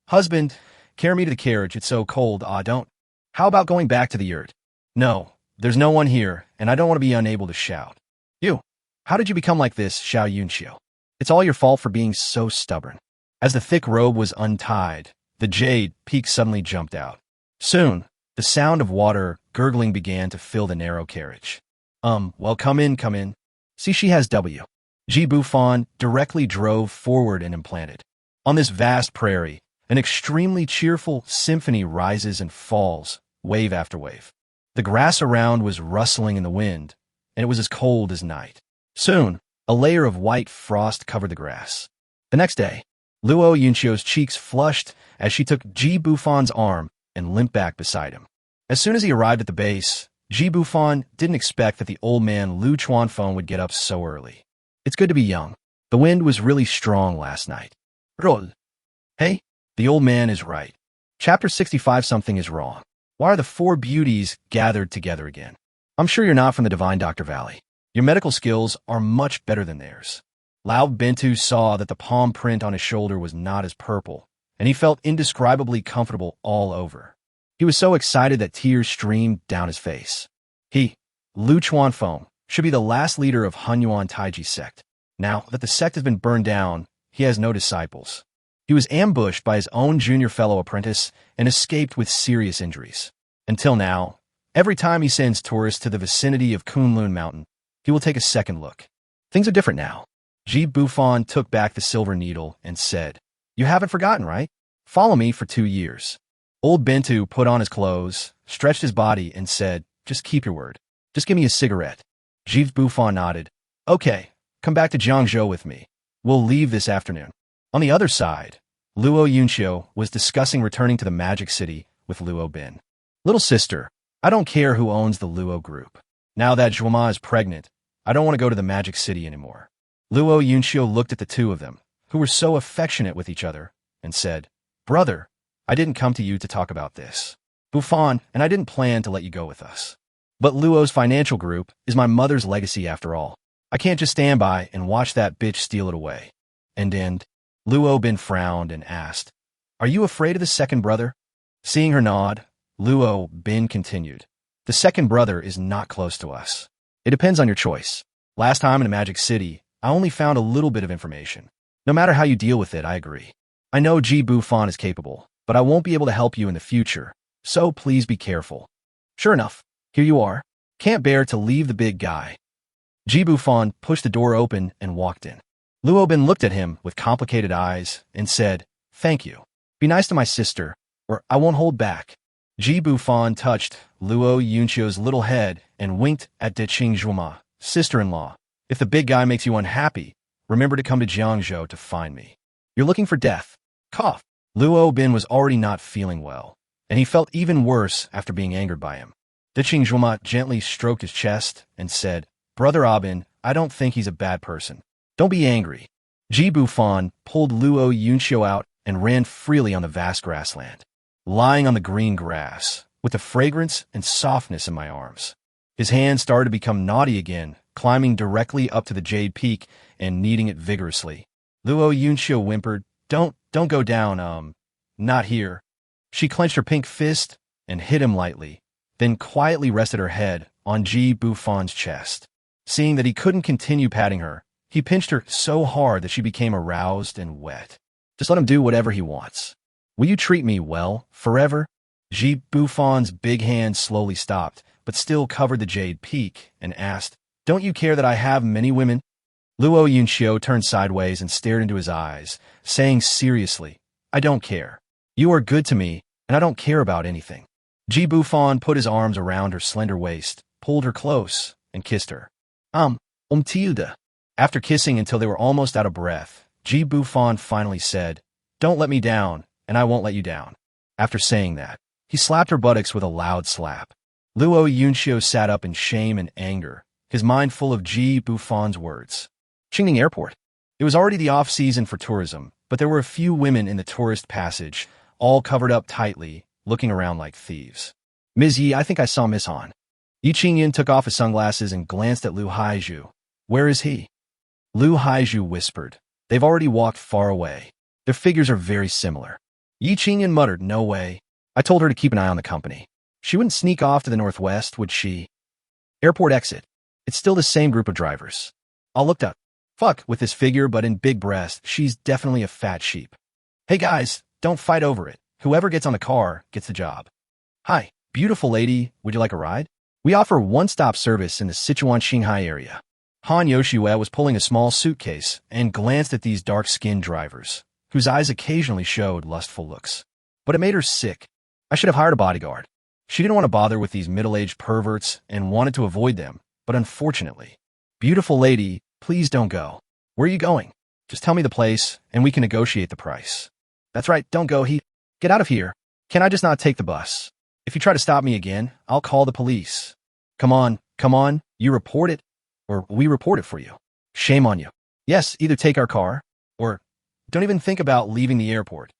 husband, carry me to the carriage. It's so cold, don't. How about going back to the yurt? No, there's no one here, and I don't want to be unable to shout. You, how did you become like this, Xiao Yunxiu? It's all your fault for being so stubborn. As the thick robe was untied, the jade peak suddenly jumped out. Soon, the sound of water gurgling began to fill the narrow carriage. Well, come in. See, she has W. Ji Bufan directly drove forward and implanted. On this vast prairie, an extremely cheerful symphony rises and falls, wave after wave. The grass around was rustling in the wind, and it was as cold as night. Soon, a layer of white frost covered the grass. The next day, Luo Yunxiu's cheeks flushed as she took Ji Bufan's arm and limped back beside him. As soon as he arrived at the base, Ji Bufan didn't expect that the old man Lu Chuanfeng would get up so early. It's good to be young. The wind was really strong last night. Roll. Hey, the old man is right. Chapter 65 something is wrong. Why are the four beauties gathered together again? I'm sure you're not from the Divine Doctor Valley. Your medical skills are much better than theirs. Lao Bintu saw that the palm print on his shoulder was not as purple, and he felt indescribably comfortable all over. He was so excited that tears streamed down his face. He, Lu Chuanfeng, should be the last leader of Hunyuan Taiji sect. Now that the sect has been burned down, he has no disciples. He was ambushed by his own junior fellow apprentice and escaped with serious injuries. Until now, every time he sends tourists to the vicinity of Kunlun Mountain, he will take a second look. Things are different now. Bufan took back the silver needle and said, "You haven't forgotten, right? Follow me for 2 years." Old Bintu put on his clothes, stretched his body, and said, "Just keep your word. Just give me a cigarette." Bufan nodded. "Okay, come back to Jiangzhou with me. We'll leave this afternoon." On the other side, Luo Yunxiu was discussing returning to the Magic City with Luo Bin. "Little sister, I don't care who owns the Luo group. Now that Zhuoma is pregnant, I don't want to go to the Magic City anymore." Luo Yunxiu looked at the two of them, who were so affectionate with each other, and said, "Brother, I didn't come to you to talk about this. Bufan and I didn't plan to let you go with us. But Luo's financial group is my mother's legacy after all. I can't just stand by and watch that bitch steal it away." And Luo Bin frowned and asked, "Are you afraid of the second brother?" Seeing her nod, Luo Bin continued, "The second brother is not close to us. It depends on your choice. Last time in the Magic City, I only found a little bit of information. No matter how you deal with it, I agree. I know Bufan is capable, but I won't be able to help you in the future, so please be careful." Sure enough, here you are. Can't bear to leave the big guy. Bufan pushed the door open and walked in. Luo Bin looked at him with complicated eyes and said, "Thank you. Be nice to my sister, or I won't hold back." Bufan touched Luo Yunxiu's little head and winked at Deqing Zhuoma, sister-in-law. "If the big guy makes you unhappy, remember to come to Jiangzhou to find me. You're looking for death." Cough. Luo Bin was already not feeling well, and he felt even worse after being angered by him. Deqing Zhuoma gently stroked his chest and said, "Brother Abin, I don't think he's a bad person. Don't be angry." Bufan pulled Luo Yunxiu out and ran freely on the vast grassland, lying on the green grass, with the fragrance and softness in my arms. His hands started to become naughty again, climbing directly up to the jade peak and kneading it vigorously. Luo Yunxiu whimpered, Don't go down, not here." She clenched her pink fist and hit him lightly, then quietly rested her head on Bufan's chest. Seeing that he couldn't continue patting her, he pinched her so hard that she became aroused and wet. "Just let him do whatever he wants. Will you treat me well, forever?" Bufan's big hand slowly stopped, but still covered the jade peak, and asked, "Don't you care that I have many women?" Luo Yunxiu turned sideways and stared into his eyes, saying seriously, "I don't care. You are good to me, and I don't care about anything." Bufan put his arms around her slender waist, pulled her close, and kissed her. Tilda. After kissing until they were almost out of breath, Bufan finally said, "Don't let me down, and I won't let you down." After saying that, he slapped her buttocks with a loud slap. Luo Yunxiu sat up in shame and anger, his mind full of Bufan's words. Qingning Airport. It was already the off-season for tourism, but there were a few women in the tourist passage, all covered up tightly, looking around like thieves. "Ms. Yi, I think I saw Miss Han." Yi Qingyan took off his sunglasses and glanced at Lu Haizhu. "Where is he?" Lu Haizhu whispered, "They've already walked far away. Their figures are very similar." Yi Qingyan muttered, "No way. I told her to keep an eye on the company. She wouldn't sneak off to the northwest, would she?" Airport exit. It's still the same group of drivers. I looked up. Fuck with this figure, but in big breast, she's definitely a fat sheep. "Hey guys, don't fight over it. Whoever gets on the car gets the job." "Hi, beautiful lady, would you like a ride? We offer one-stop service in the Sichuan Qinghai area." Han Yoshue was pulling a small suitcase and glanced at these dark-skinned drivers, whose eyes occasionally showed lustful looks. But it made her sick. I should have hired a bodyguard. She didn't want to bother with these middle-aged perverts and wanted to avoid them, but unfortunately. "Beautiful lady, please don't go. Where are you going? Just tell me the place, and we can negotiate the price." "That's right, don't go, Get out of here. Can I just not take the bus? If you try to stop me again, I'll call the police." Come on, you report it, or we report it for you." Shame on you. Yes, either take our car, or don't even think about leaving the airport.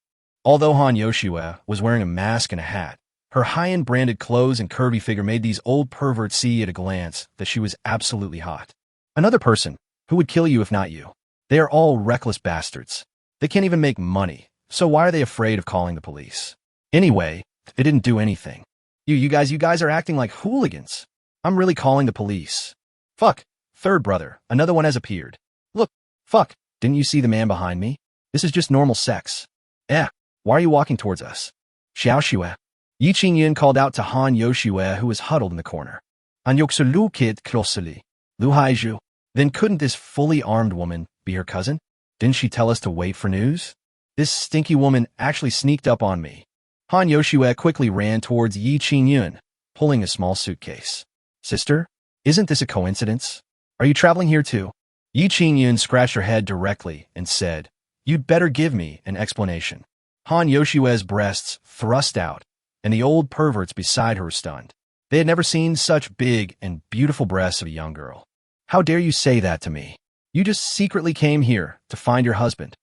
Although Han Yoshua was wearing a mask and a hat, her high-end branded clothes and curvy figure made these old perverts see at a glance that she was absolutely hot. Another person who would kill you if not you. They are all reckless bastards. They can't even make money, so why are they afraid of calling the police? Anyway, they didn't do anything. You guys are acting like hooligans. I'm really calling the police. Fuck. Third brother, another one has appeared. Look, fuck, didn't you see the man behind me? This is just normal sex. Why are you walking towards us? Xiao Xue. Yi Qingyun called out to Han Yoshue, who was huddled in the corner. An Yoksulu kid Krosili. Lu Haiju. Then couldn't this fully armed woman be her cousin? Didn't she tell us to wait for news? This stinky woman actually sneaked up on me. Han Yoshue quickly ran towards Yi Qingyun, pulling a small suitcase. Sister, isn't this a coincidence? Are you traveling here too? Yi Qingyun scratched her head directly and said, You'd better give me an explanation. Han Yoshue's breasts thrust out, and the old perverts beside her were stunned. They had never seen such big and beautiful breasts of a young girl. How dare you say that to me? You just secretly came here to find your husband.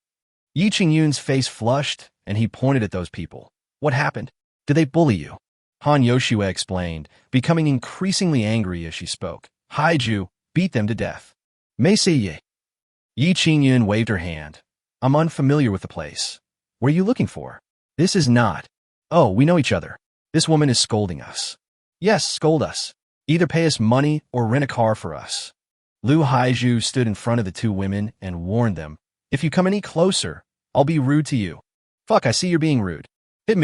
Yi Qingyun's face flushed, and he pointed at those people. What happened? Did they bully you? Han Yoshue explained, becoming increasingly angry as she spoke. Haiju, beat them to death. Meisie. Yi Qingyun waved her hand. I'm unfamiliar with the place. What are you looking for? This is not. Oh, we know each other. This woman is scolding us. Yes, scold us. Either pay us money or rent a car for us. Lu Haiju stood in front of the two women and warned them, If you come any closer, I'll be rude to you. Fuck, I see you're being rude. Hit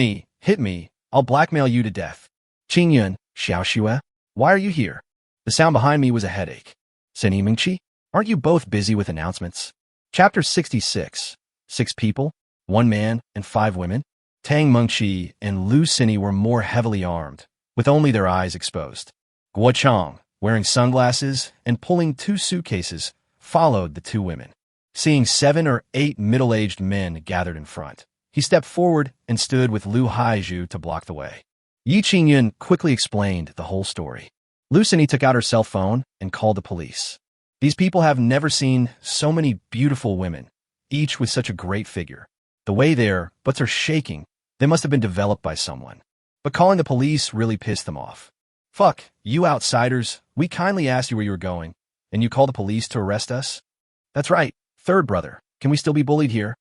me, I'll blackmail you to death. Qingyun, Xiaoxue, why are you here? The sound behind me was a headache. Seni Mingqi, aren't you both busy with announcements? Chapter 66. 6 people, 1 man, and 5 women. Tang Mengqi and Lu Sini were more heavily armed, with only their eyes exposed. Guo Chang, wearing sunglasses and pulling 2 suitcases, followed the 2 women. Seeing 7 or 8 middle-aged men gathered in front, he stepped forward and stood with Lu Haiju to block the way. Yi Qingyun quickly explained the whole story. Lu Sini took out her cell phone and called the police. These people have never seen so many beautiful women, each with such a great figure. The way their butts are shaking, they must have been developed by someone. But calling the police really pissed them off. Fuck, you outsiders, we kindly asked you where you were going, and you call the police to arrest us? That's right, third brother, can we still be bullied here?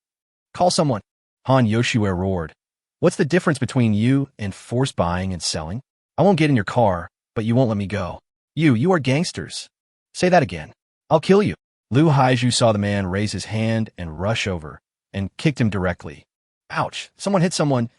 Call someone. Han Yoshue roared. What's the difference between you and forced buying and selling? I won't get in your car, but you won't let me go. You are gangsters. Say that again. I'll kill you. Lu Haiju saw the man raise his hand and rush over, and kicked him directly. Ouch, someone hit someone.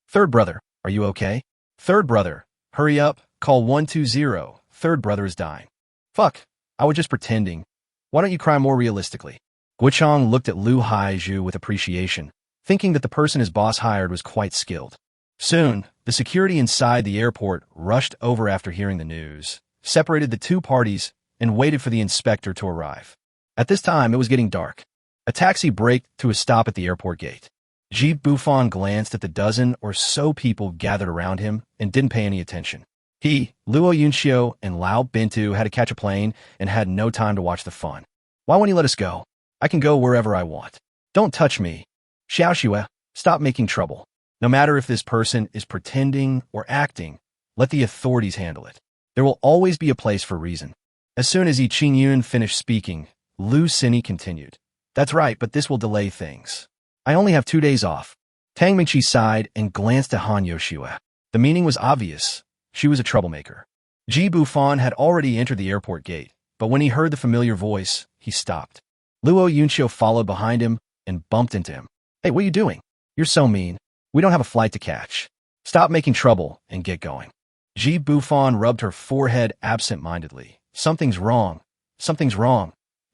Third brother, are you okay? Third brother, hurry up, call 120, third brother is dying. Fuck, I was just pretending. Why don't you cry more realistically? Guochang looked at Lu Haiju with appreciation, thinking that the person his boss hired was quite skilled. Soon, the security inside the airport rushed over after hearing the news, separated the 2 parties, and waited for the inspector to arrive. At this time, it was getting dark. A taxi braked to a stop at the airport gate. Bufan glanced at the dozen or so people gathered around him and didn't pay any attention. He, Luo Yunxiu, and Lao Bintu had to catch a plane and had no time to watch the fun. Why won't he let us go? I can go wherever I want. Don't touch me. Xiaoxue, stop making trouble. No matter if this person is pretending or acting, let the authorities handle it. There will always be a place for reason. As soon as Yi Qingyun finished speaking, Lu Sini continued. That's right, but this will delay things. I only have 2 days off. Tang Mingqi sighed and glanced at Han Yoshue. The meaning was obvious. She was a troublemaker. Bufan had already entered the airport gate, but when he heard the familiar voice, he stopped. Luo Yunxiu followed behind him and bumped into him. Hey, what are you doing? You're so mean. We don't have a flight to catch. Stop making trouble and get going. Bufan rubbed her forehead absent-mindedly. Something's wrong.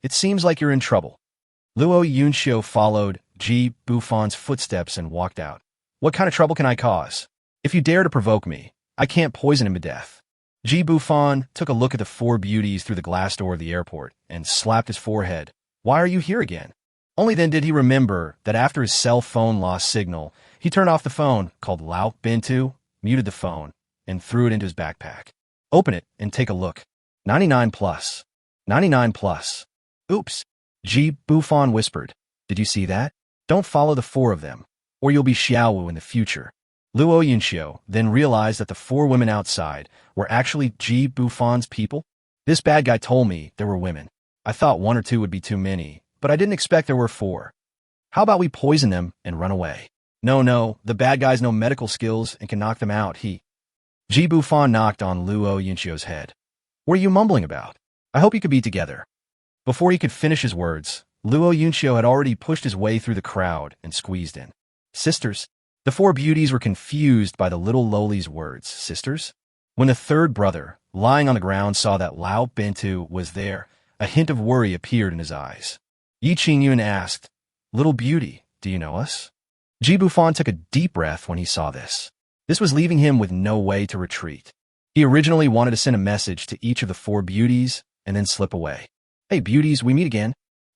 It seems like you're in trouble. Luo Yunxiu followed Bufan's footsteps and walked out. What kind of trouble can I cause? If you dare to provoke me, I can't poison him to death. Bufan took a look at the 4 beauties through the glass door of the airport and slapped his forehead. Why are you here again? Only then did he remember that after his cell phone lost signal, he turned off the phone, called Lao Bintu, muted the phone, and threw it into his backpack. Open it and take a look. 99 plus. 99 plus. Oops. Ji Bufan whispered. Did you see that? Don't follow the four of them, or you'll be Xiaowu in the future. Luo Yunxiu then realized that the four women outside were actually Ji Bufan's people. This bad guy told me there were women. I thought one or two would be too many, but I didn't expect there were four. How about we poison them and run away? No, the bad guys know medical skills and can knock them out. Ji Bufan knocked on Luo Yunxiu's head. What are you mumbling about? I hope you could be together. Before he could finish his words, Luo Yunxiu had already pushed his way through the crowd and squeezed in. Sisters. The four beauties were confused by the little lowly's words. Sisters? When the third brother, lying on the ground, saw that Lao Bintu was there, a hint of worry appeared in his eyes. Yi Qingyun asked, Little beauty, do you know us? Ji Bufan took a deep breath when he saw this. This was leaving him with no way to retreat. He originally wanted to send a message to each of the four beauties and then slip away. Hey beauties, we meet again.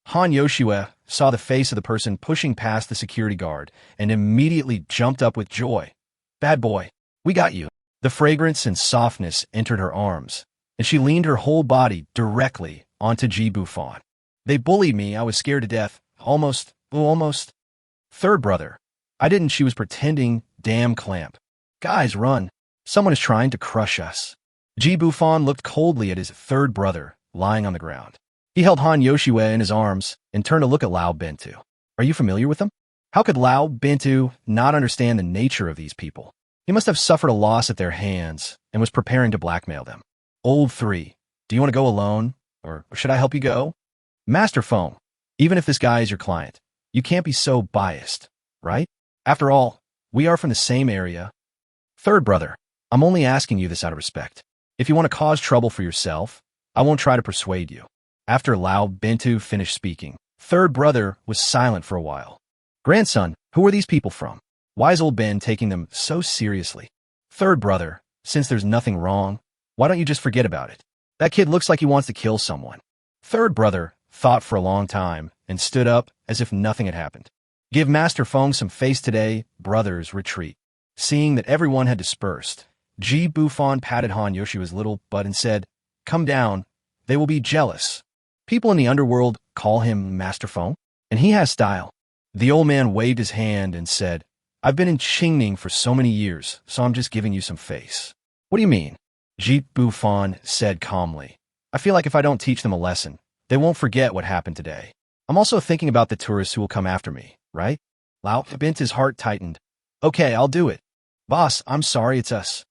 Han Yoshue saw the face of the person pushing past the security guard and immediately jumped up with joy. Bad boy, we got you. The fragrance and softness entered her arms, and she leaned her whole body directly onto Ji Bufan. They bullied me, I was scared to death. Almost. Third brother. I didn't, she was pretending, damn clamp. Guys, run. Someone is trying to crush us. Ji Bufan looked coldly at his third brother, lying on the ground. He held Han Yoshue in his arms and turned to look at Lao Bintu. Are you familiar with them? How could Lao Bintu not understand the nature of these people? He must have suffered a loss at their hands and was preparing to blackmail them. Old 3, do you want to go alone? Or should I help you go? Master Feng, even if this guy is your client, you can't be so biased, right? After all, we are from the same area. Third brother, I'm only asking you this out of respect. If you want to cause trouble for yourself, I won't try to persuade you. After Lao Bintu finished speaking, third brother was silent for a while. Grandson, who are these people from? Why is old Ben taking them so seriously? Third brother, since there's nothing wrong, why don't you just forget about it? That kid looks like he wants to kill someone. Third brother thought for a long time and stood up as if nothing had happened. Give Master Feng some face today, brothers retreat. Seeing that everyone had dispersed, Ji Bufan patted Han Yoshua's little butt and said, Come down, they will be jealous. People in the underworld call him Master Feng, and he has style. The old man waved his hand and said, I've been in Qingning for so many years, so I'm just giving you some face. What do you mean? Ji Bufan said calmly. I feel like if I don't teach them a lesson, they won't forget what happened today. I'm also thinking about the tourists who will come after me, right? Lao Bintu's heart tightened. Okay, I'll do it. Boss, I'm sorry, it's us.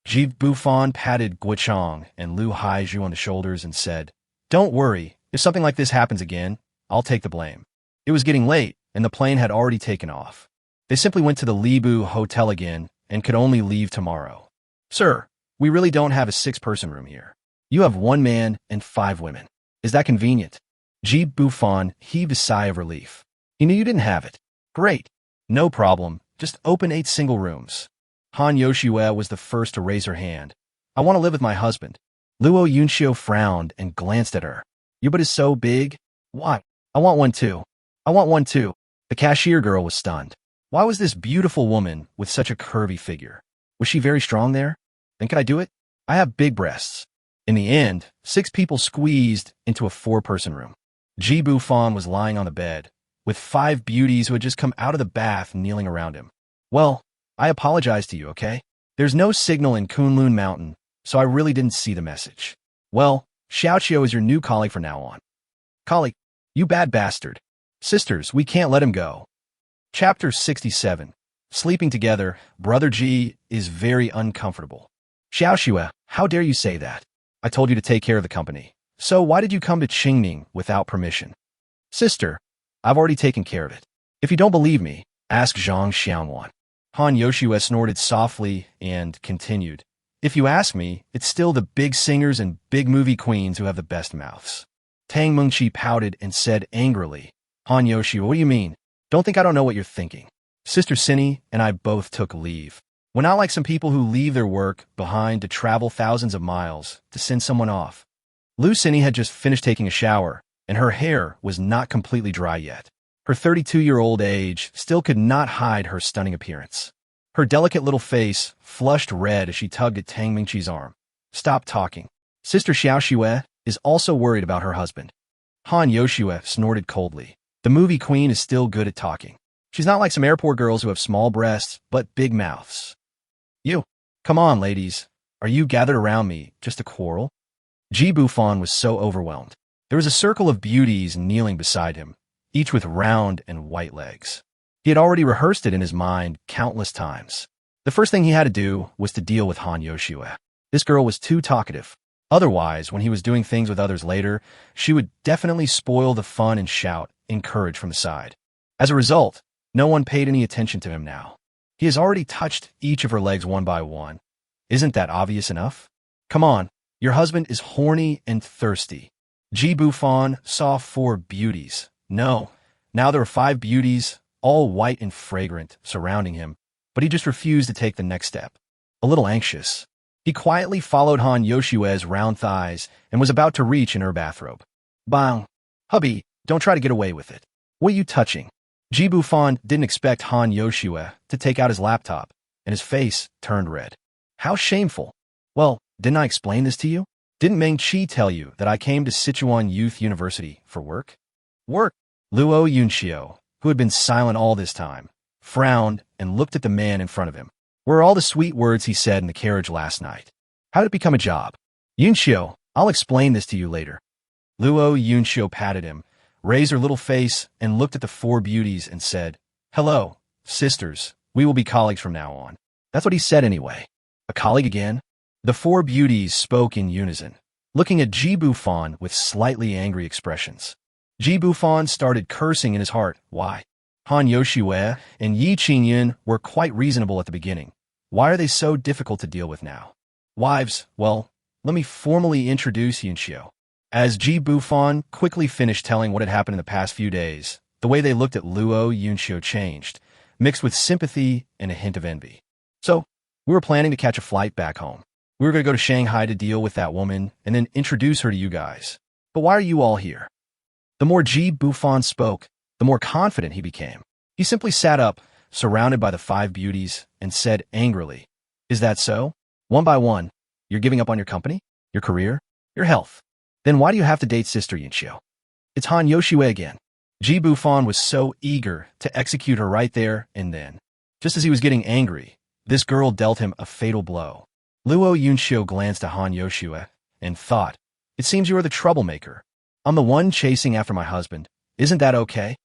Ji Bufan patted Guichang and Lu Haizhu on the shoulders and said, Don't worry, if something like this happens again, I'll take the blame. It was getting late, and the plane had already taken off. They simply went to the Libu Hotel again and could only leave tomorrow. Sir, we really don't have a 6-person room here. You have 1 man and 5 women. Is that convenient? Ji Bufan heaved a sigh of relief. He knew you didn't have it. Great. No problem. Just open 8 single rooms. Han Yoshue was the first to raise her hand. I want to live with my husband. Luo Yunxiu frowned and glanced at her. Your butt is so big. Why? I want one too. I want one too. The cashier girl was stunned. Why was this beautiful woman with such a curvy figure? Was she very strong there? Then could I do it? I have big breasts. In the end, 6 people squeezed into a 4-person room. Ji Bufan was lying on the bed, with 5 beauties who had just come out of the bath kneeling around him. Well, I apologize to you, okay? There's no signal in Kunlun Mountain, so I really didn't see the message. Well, Xiaoqiu is your new colleague from now on. Colleague, you bad bastard. Sisters, we can't let him go. Chapter 67. Sleeping together, Brother Ji is very uncomfortable. Xiaoqiu, how dare you say that? I told you to take care of the company. So why did you come to Qingning without permission? Sister, I've already taken care of it. If you don't believe me, ask Zhang Xianwan. Han Yoshue snorted softly and continued. If you ask me, it's still the big singers and big movie queens who have the best mouths. Tang Mengqi pouted and said angrily, Han Yoshue, what do you mean? Don't think I don't know what you're thinking. Sister Cindy and I both took leave. We're not like some people who leave their work behind to travel thousands of miles to send someone off. Lu Cindy had just finished taking a shower, and her hair was not completely dry yet. Her 32-year-old age still could not hide her stunning appearance. Her delicate little face flushed red as she tugged at Tang Mingqi's arm. Stop talking. Sister Xiaoqiu, is also worried about her husband. Han Yoshua snorted coldly. The movie queen is still good at talking. She's not like some airport girls who have small breasts, but big mouths. You. Come on, ladies. Are you gathered around me just to quarrel? Ji Bufan was so overwhelmed. There was a circle of beauties kneeling beside him, each with round and white legs. He had already rehearsed it in his mind countless times. The first thing he had to do was to deal with Han Yoshua. This girl was too talkative. Otherwise, when he was doing things with others later, she would definitely spoil the fun and shout, encourage from the side. As a result, no one paid any attention to him now. He has already touched each of her legs one by one. Isn't that obvious enough? Come on, your husband is horny and thirsty. Ji Bufan saw 4 beauties. No, now there were 5 beauties, all white and fragrant, surrounding him, but he just refused to take the next step. A little anxious, he quietly followed Han Yoshua's round thighs and was about to reach in her bathrobe. Bang! Hubby, don't try to get away with it. What are you touching? Ji Bufan didn't expect Han Yoshua to take out his laptop, and his face turned red. How shameful. Well, didn't I explain this to you? Didn't Meng Chi tell you that I came to Sichuan Youth University for work? Work? Luo Yunxiu, who had been silent all this time, frowned and looked at the man in front of him. Where are all the sweet words he said in the carriage last night? How did it become a job? Yunxiu, I'll explain this to you later. Luo Yunxiu patted him, raised her little face, and looked at the 4 beauties and said, Hello, sisters, we will be colleagues from now on. That's what he said anyway. A colleague again? The 4 beauties spoke in unison, looking at Ji Bufan with slightly angry expressions. Ji Bufan started cursing in his heart. Why? Han Yoshua and Yi Qingyun were quite reasonable at the beginning. Why are they so difficult to deal with now? Wives, well, let me formally introduce Yunxiu. As Ji Bufan quickly finished telling what had happened in the past few days, the way they looked at Luo Yunxiu changed, mixed with sympathy and a hint of envy. So, we were planning to catch a flight back home. We were going to go to Shanghai to deal with that woman and then introduce her to you guys. But why are you all here? The more Ji Bufan spoke, the more confident he became. He simply sat up, surrounded by the 5 beauties, and said angrily, Is that so? One by one, you're giving up on your company, your career, your health. Then why do you have to date Sister Yunxiu? It's Han Yoshua again. Ji Bufan was so eager to execute her right there and then. Just as he was getting angry, this girl dealt him a fatal blow. Luo Yunxiu glanced at Han Yoshua and thought, It seems you are the troublemaker. I'm the one chasing after my husband. Isn't that okay?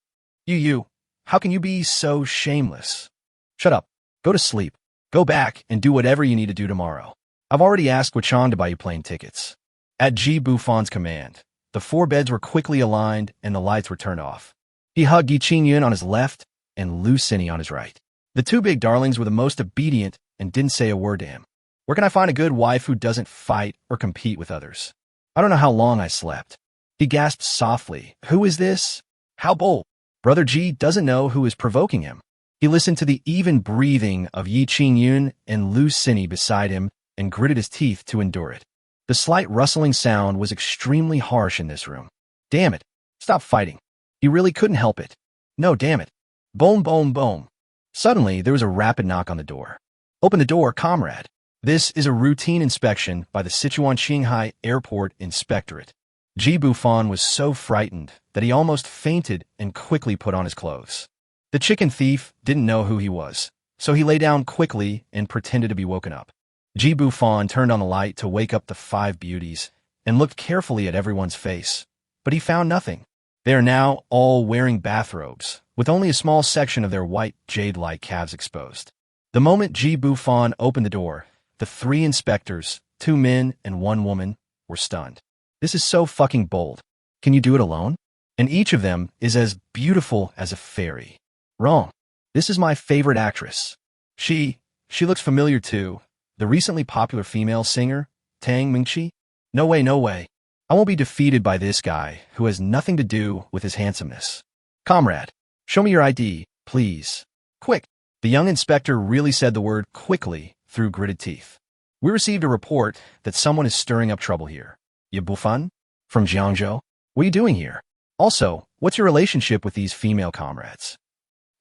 You, how can you be so shameless? Shut up. Go to sleep. Go back and do whatever you need to do tomorrow. I've already asked Wachan to buy you plane tickets. At Ji Bufan's command, the 4 beds were quickly aligned and the lights were turned off. He hugged Yi Qingyun on his left and Lu Sini on his right. The 2 big darlings were the most obedient and didn't say a word to him. Where can I find a good wife who doesn't fight or compete with others? I don't know how long I slept. He gasped softly. Who is this? How bold. Brother Ji doesn't know who is provoking him. He listened to the even breathing of Yi Qingyun and Lu Sini beside him and gritted his teeth to endure it. The slight rustling sound was extremely harsh in this room. Damn it. Stop fighting. He really couldn't help it. No, damn it. Boom, boom, boom. Suddenly, there was a rapid knock on the door. Open the door, comrade. This is a routine inspection by the Sichuan Shanghai Airport Inspectorate. Ji Bufan was so frightened that he almost fainted and quickly put on his clothes. The chicken thief didn't know who he was, so he lay down quickly and pretended to be woken up. Ji Bufan turned on the light to wake up the 5 beauties and looked carefully at everyone's face, but he found nothing. They are now all wearing bathrobes, with only a small section of their white jade-like calves exposed. The moment Ji Bufan opened the door, the 3 inspectors, 2 men and 1 woman, were stunned. This is so fucking bold. Can you do it alone? And each of them is as beautiful as a fairy. Wrong. This is my favorite actress. She looks familiar too. The recently popular female singer, Tang Mingqi? No way, no way. I won't be defeated by this guy who has nothing to do with his handsomeness. Comrade, show me your ID, please. Quick. The young inspector really said the word quickly through gritted teeth. We received a report that someone is stirring up trouble here. You Bufan? From Jiangzhou? What are you doing here? Also, what's your relationship with these female comrades?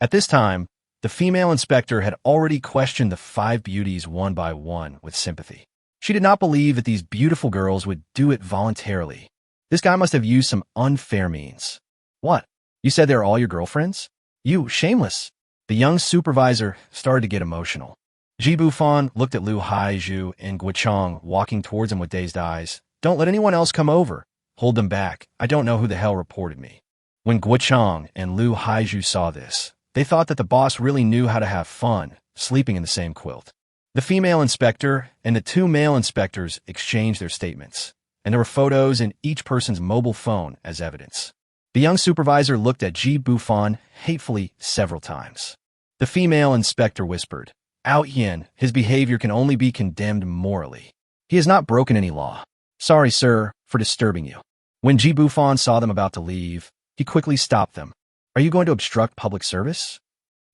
At this time, the female inspector had already questioned the 5 beauties one by one with sympathy. She did not believe that these beautiful girls would do it voluntarily. This guy must have used some unfair means. What? You said they're all your girlfriends? You, shameless. The young supervisor started to get emotional. Ji Bufan looked at Lu Haizhu and Guichong walking towards him with dazed eyes. Don't let anyone else come over. Hold them back. I don't know who the hell reported me. When Guichong and Lu Haizhu saw this, they thought that the boss really knew how to have fun, sleeping in the same quilt. The female inspector and the two male inspectors exchanged their statements, and there were photos in each person's mobile phone as evidence. The young supervisor looked at Ji Bufan hatefully several times. The female inspector whispered, Out Yin, his behavior can only be condemned morally. He has not broken any law. Sorry, sir, for disturbing you. When Ji Bufan saw them about to leave, he quickly stopped them. Are you going to obstruct public service?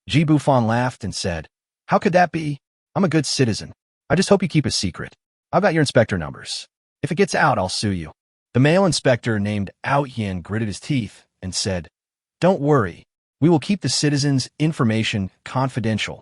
Ji Bufan laughed and said, How could that be? I'm a good citizen. I just hope you keep a secret. I've got your inspector numbers. If it gets out, I'll sue you. The male inspector named Out Yin gritted his teeth and said, Don't worry. We will keep the citizens' information confidential.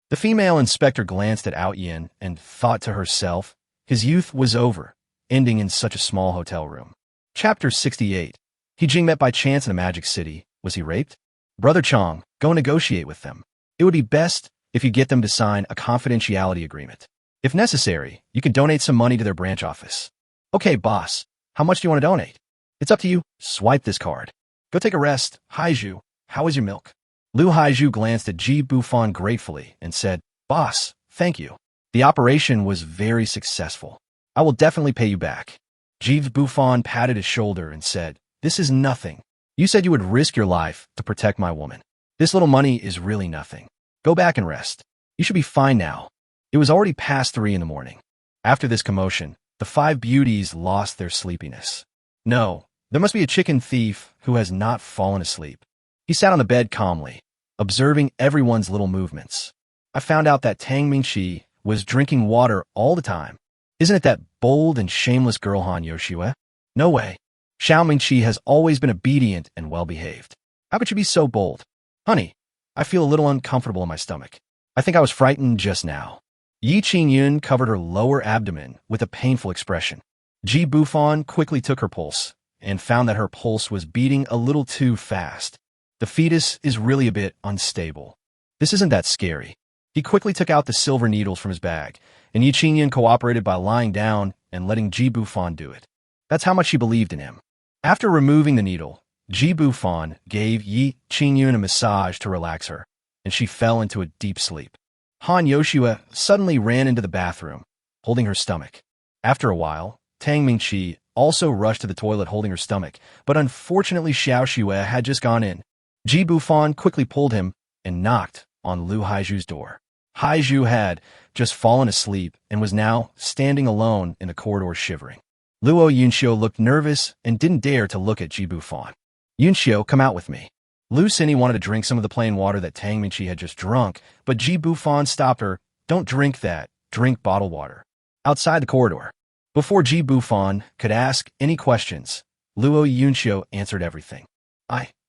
The female inspector glanced at Out Yin and thought to herself, his youth was over, ending in such a small hotel room. Chapter 68. He Jing met by chance in a magic city. Was he raped? Brother Chong, go negotiate with them. It would be best if you get them to sign a confidentiality agreement. If necessary, you can donate some money to their branch office. Okay, boss. How much do you want to donate? It's up to you. Swipe this card. Go take a rest. Haizhu, how is your milk? Lu Haizhu glanced at Ji Bufan gratefully and said, Boss, thank you. The operation was very successful. I will definitely pay you back. Ji Bufan patted his shoulder and said, This is nothing. You said you would risk your life to protect my woman. This little money is really nothing. Go back and rest. You should be fine now. It was already past 3 in the morning. After this commotion, the 5 beauties lost their sleepiness. No, there must be a chicken thief who has not fallen asleep. He sat on the bed calmly, observing everyone's little movements. I found out that Tang Mingqi was drinking water all the time. Isn't it that bold and shameless girl Han Yoshue? No way. Xiao Mingqi has always been obedient and well-behaved. How could you be so bold? Honey, I feel a little uncomfortable in my stomach. I think I was frightened just now. Yi Qingyun covered her lower abdomen with a painful expression. Ji Bufan quickly took her pulse and found that her pulse was beating a little too fast. The fetus is really a bit unstable. This isn't that scary. He quickly took out the silver needles from his bag, and Yi Qingyun cooperated by lying down and letting Ji Bufan do it. That's how much she believed in him. After removing the needle, Ji Bufan gave Yi Qingyun a massage to relax her, and she fell into a deep sleep. Han Yoshue suddenly ran into the bathroom, holding her stomach. After a while, Tang Mingqi also rushed to the toilet holding her stomach, but unfortunately Xiao Xue had just gone in. Ji Bufan quickly pulled him and knocked on Lu Haizhu's door. Haizhu had just fallen asleep and was now standing alone in the corridor shivering. Luo Yunxiu looked nervous and didn't dare to look at Ji Bufan. Yunxiu, come out with me. Lu Xini wanted to drink some of the plain water that Tang Mingqi had just drunk, but Ji Bufan stopped her. Don't drink that. Drink bottled water. Outside the corridor. Before Ji Bufan could ask any questions, Luo Yunxiu answered everything.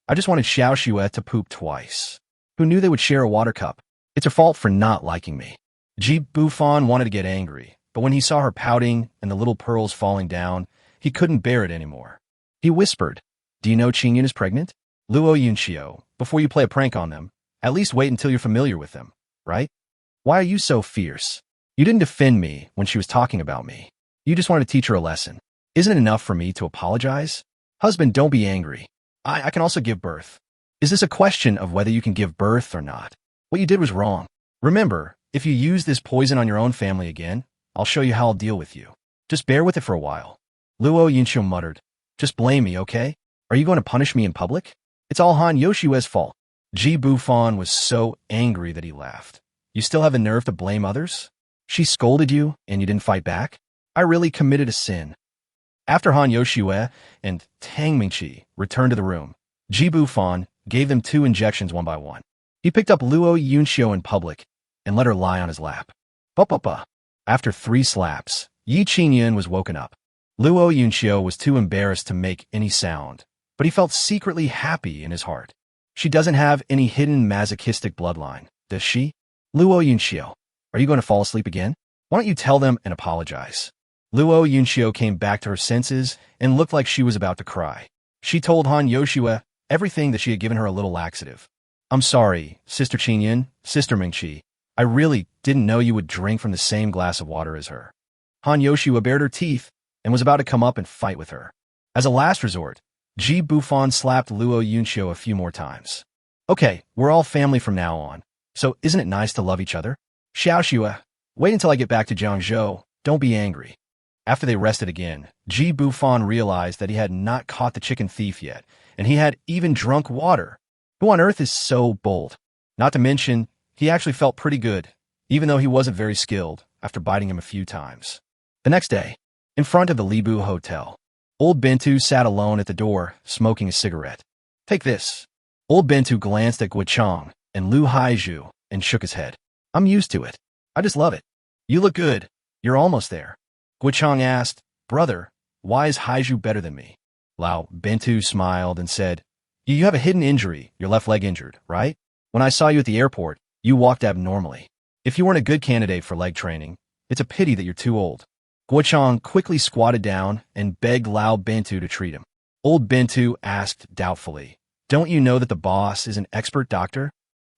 I just wanted Xiao Xue to poop twice. Who knew they would share a water cup? It's her fault for not liking me. Ji Bufan wanted to get angry, but when he saw her pouting and the little pearls falling down, he couldn't bear it anymore. He whispered, Do you know Qingyun is pregnant? Luo Yunxiu, before you play a prank on them, at least wait until you're familiar with them, right? Why are you so fierce? You didn't defend me when she was talking about me. You just wanted to teach her a lesson. Isn't it enough for me to apologize? Husband, don't be angry. I can also give birth. Is this a question of whether you can give birth or not? What you did was wrong. Remember, if you use this poison on your own family again, I'll show you how I'll deal with you. Just bear with it for a while. Luo Yunxiu muttered, Just blame me, okay? Are you going to punish me in public? It's all Han Yoshue's fault. Ji Bufan was so angry that he laughed. You still have the nerve to blame others? She scolded you and you didn't fight back? I really committed a sin. After Han Yoshue and Tang Mingqi returned to the room, Ji Bufan gave them 2 injections one by one. He picked up Luo Yunxiu in public and let her lie on his lap. Ba-ba-ba. After 3 slaps, Yi Qingyun was woken up. Luo Yunxiu was too embarrassed to make any sound, but he felt secretly happy in his heart. She doesn't have any hidden masochistic bloodline, does she? Luo Yunxiu, are you going to fall asleep again? Why don't you tell them and apologize? Luo Yunxiu came back to her senses and looked like she was about to cry. She told Han Yoshua everything that she had given her a little laxative. I'm sorry, Sister Qingyan, Sister Mingqi. I really didn't know you would drink from the same glass of water as her. Han Yoshua bared her teeth and was about to come up and fight with her. As a last resort, Ji Bufan slapped Luo Yunxiu a few more times. Okay, we're all family from now on, so isn't it nice to love each other? Xiaoxua, wait until I get back to Jiangzhou, don't be angry. After they rested again, Ji Bufan realized that he had not caught the chicken thief yet, and he had even drunk water. Who on earth is so bold? Not to mention, he actually felt pretty good, even though he wasn't very skilled after biting him a few times. The next day, in front of the Libu Hotel, Old Bentu sat alone at the door, smoking a cigarette. Take this. Old Bentu glanced at Guichang and Lu Haizhu and shook his head. I'm used to it. I just love it. You look good. You're almost there. Guichang asked, Brother, why is Haizhu better than me? Lao Bentu smiled and said, You have a hidden injury, your left leg injured, right? When I saw you at the airport, you walked abnormally. If you weren't a good candidate for leg training, it's a pity that you're too old. Guichang quickly squatted down and begged Lao Bentu to treat him. Old Bentu asked doubtfully, Don't you know that the boss is an expert doctor?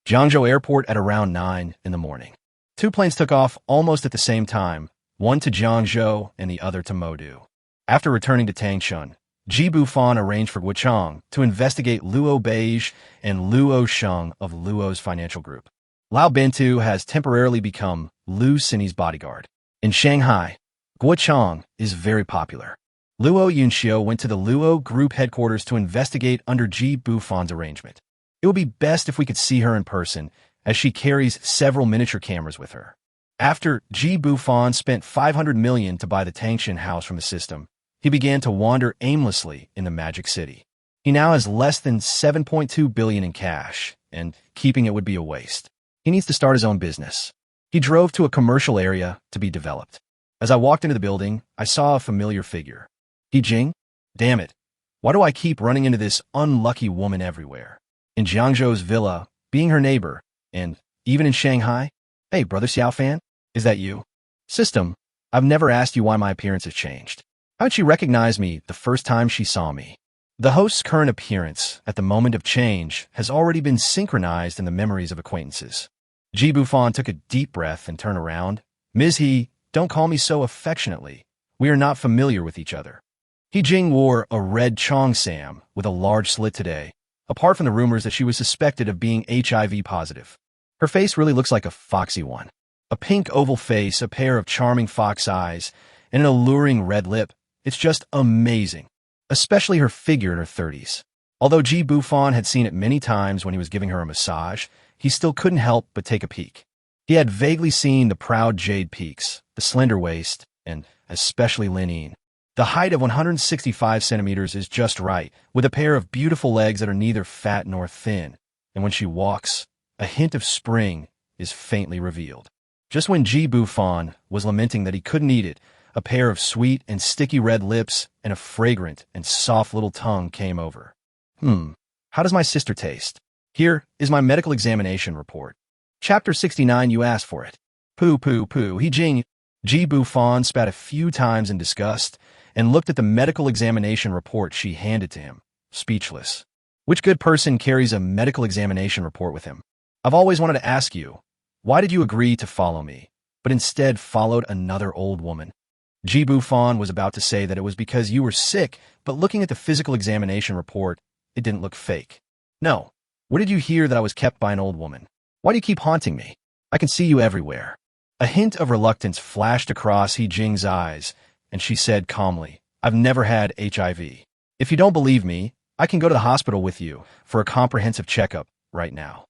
Jiangzhou Airport at around 9 in the morning. 2 planes took off almost at the same time, one to Jiangzhou and the other to Modu. After returning to Tangshan, Ji Bufan arranged for Guichang to investigate Luo Beige and Luo Sheng of Luo's financial group. Lao Bentu has temporarily become Lu Sini's bodyguard. In Shanghai, Guichang is very popular. Luo Yunxiu went to the Luo group headquarters to investigate under Ji Bufan's arrangement. It would be best if we could see her in person, as she carries several miniature cameras with her. After Ji Bufan spent 500 million to buy the Tangshan house from the system, he began to wander aimlessly in the Magic City. He now has less than 7.2 billion in cash, and keeping it would be a waste. He needs to start his own business. He drove to a commercial area to be developed. As I walked into the building, I saw a familiar figure. He Jing? Damn it. Why do I keep running into this unlucky woman everywhere? In Jiangzhou's villa, being her neighbor, and even in Shanghai? Hey, Brother Xiaofan, is that you? System, I've never asked you why my appearance has changed. How did she recognize me the first time she saw me? The host's current appearance at the moment of change has already been synchronized in the memories of acquaintances. Ji Bufan took a deep breath and turned around. Ms. He, don't call me so affectionately. We are not familiar with each other. He Jing wore a red cheongsam with a large slit today, apart from the rumors that she was suspected of being HIV positive. Her face really looks like a foxy one. A pink oval face, a pair of charming fox eyes, and an alluring red lip. It's just amazing, especially her figure in her 30s. Although Ji Bufan had seen it many times when he was giving her a massage, he still couldn't help but take a peek. He had vaguely seen the proud jade peaks, the slender waist, and especially lean. The height of 165 centimeters is just right, with a pair of beautiful legs that are neither fat nor thin, and when she walks, a hint of spring is faintly revealed. Just when Ji Bufan was lamenting that he couldn't eat it, a pair of sweet and sticky red lips and a fragrant and soft little tongue came over. How does my sister taste? Here is my medical examination report. Chapter 69, you asked for it. Poo. He Jing. Ji Bufan spat a few times in disgust and looked at the medical examination report she handed to him, speechless. Which good person carries a medical examination report with him? I've always wanted to ask you, why did you agree to follow me, but instead followed another old woman? Ji Bufan was about to say that it was because you were sick, but looking at the physical examination report, it didn't look fake. No. Where did you hear that I was kept by an old woman? Why do you keep haunting me? I can see you everywhere. A hint of reluctance flashed across He Jing's eyes, and she said calmly, I've never had HIV. If you don't believe me, I can go to the hospital with you for a comprehensive checkup right now.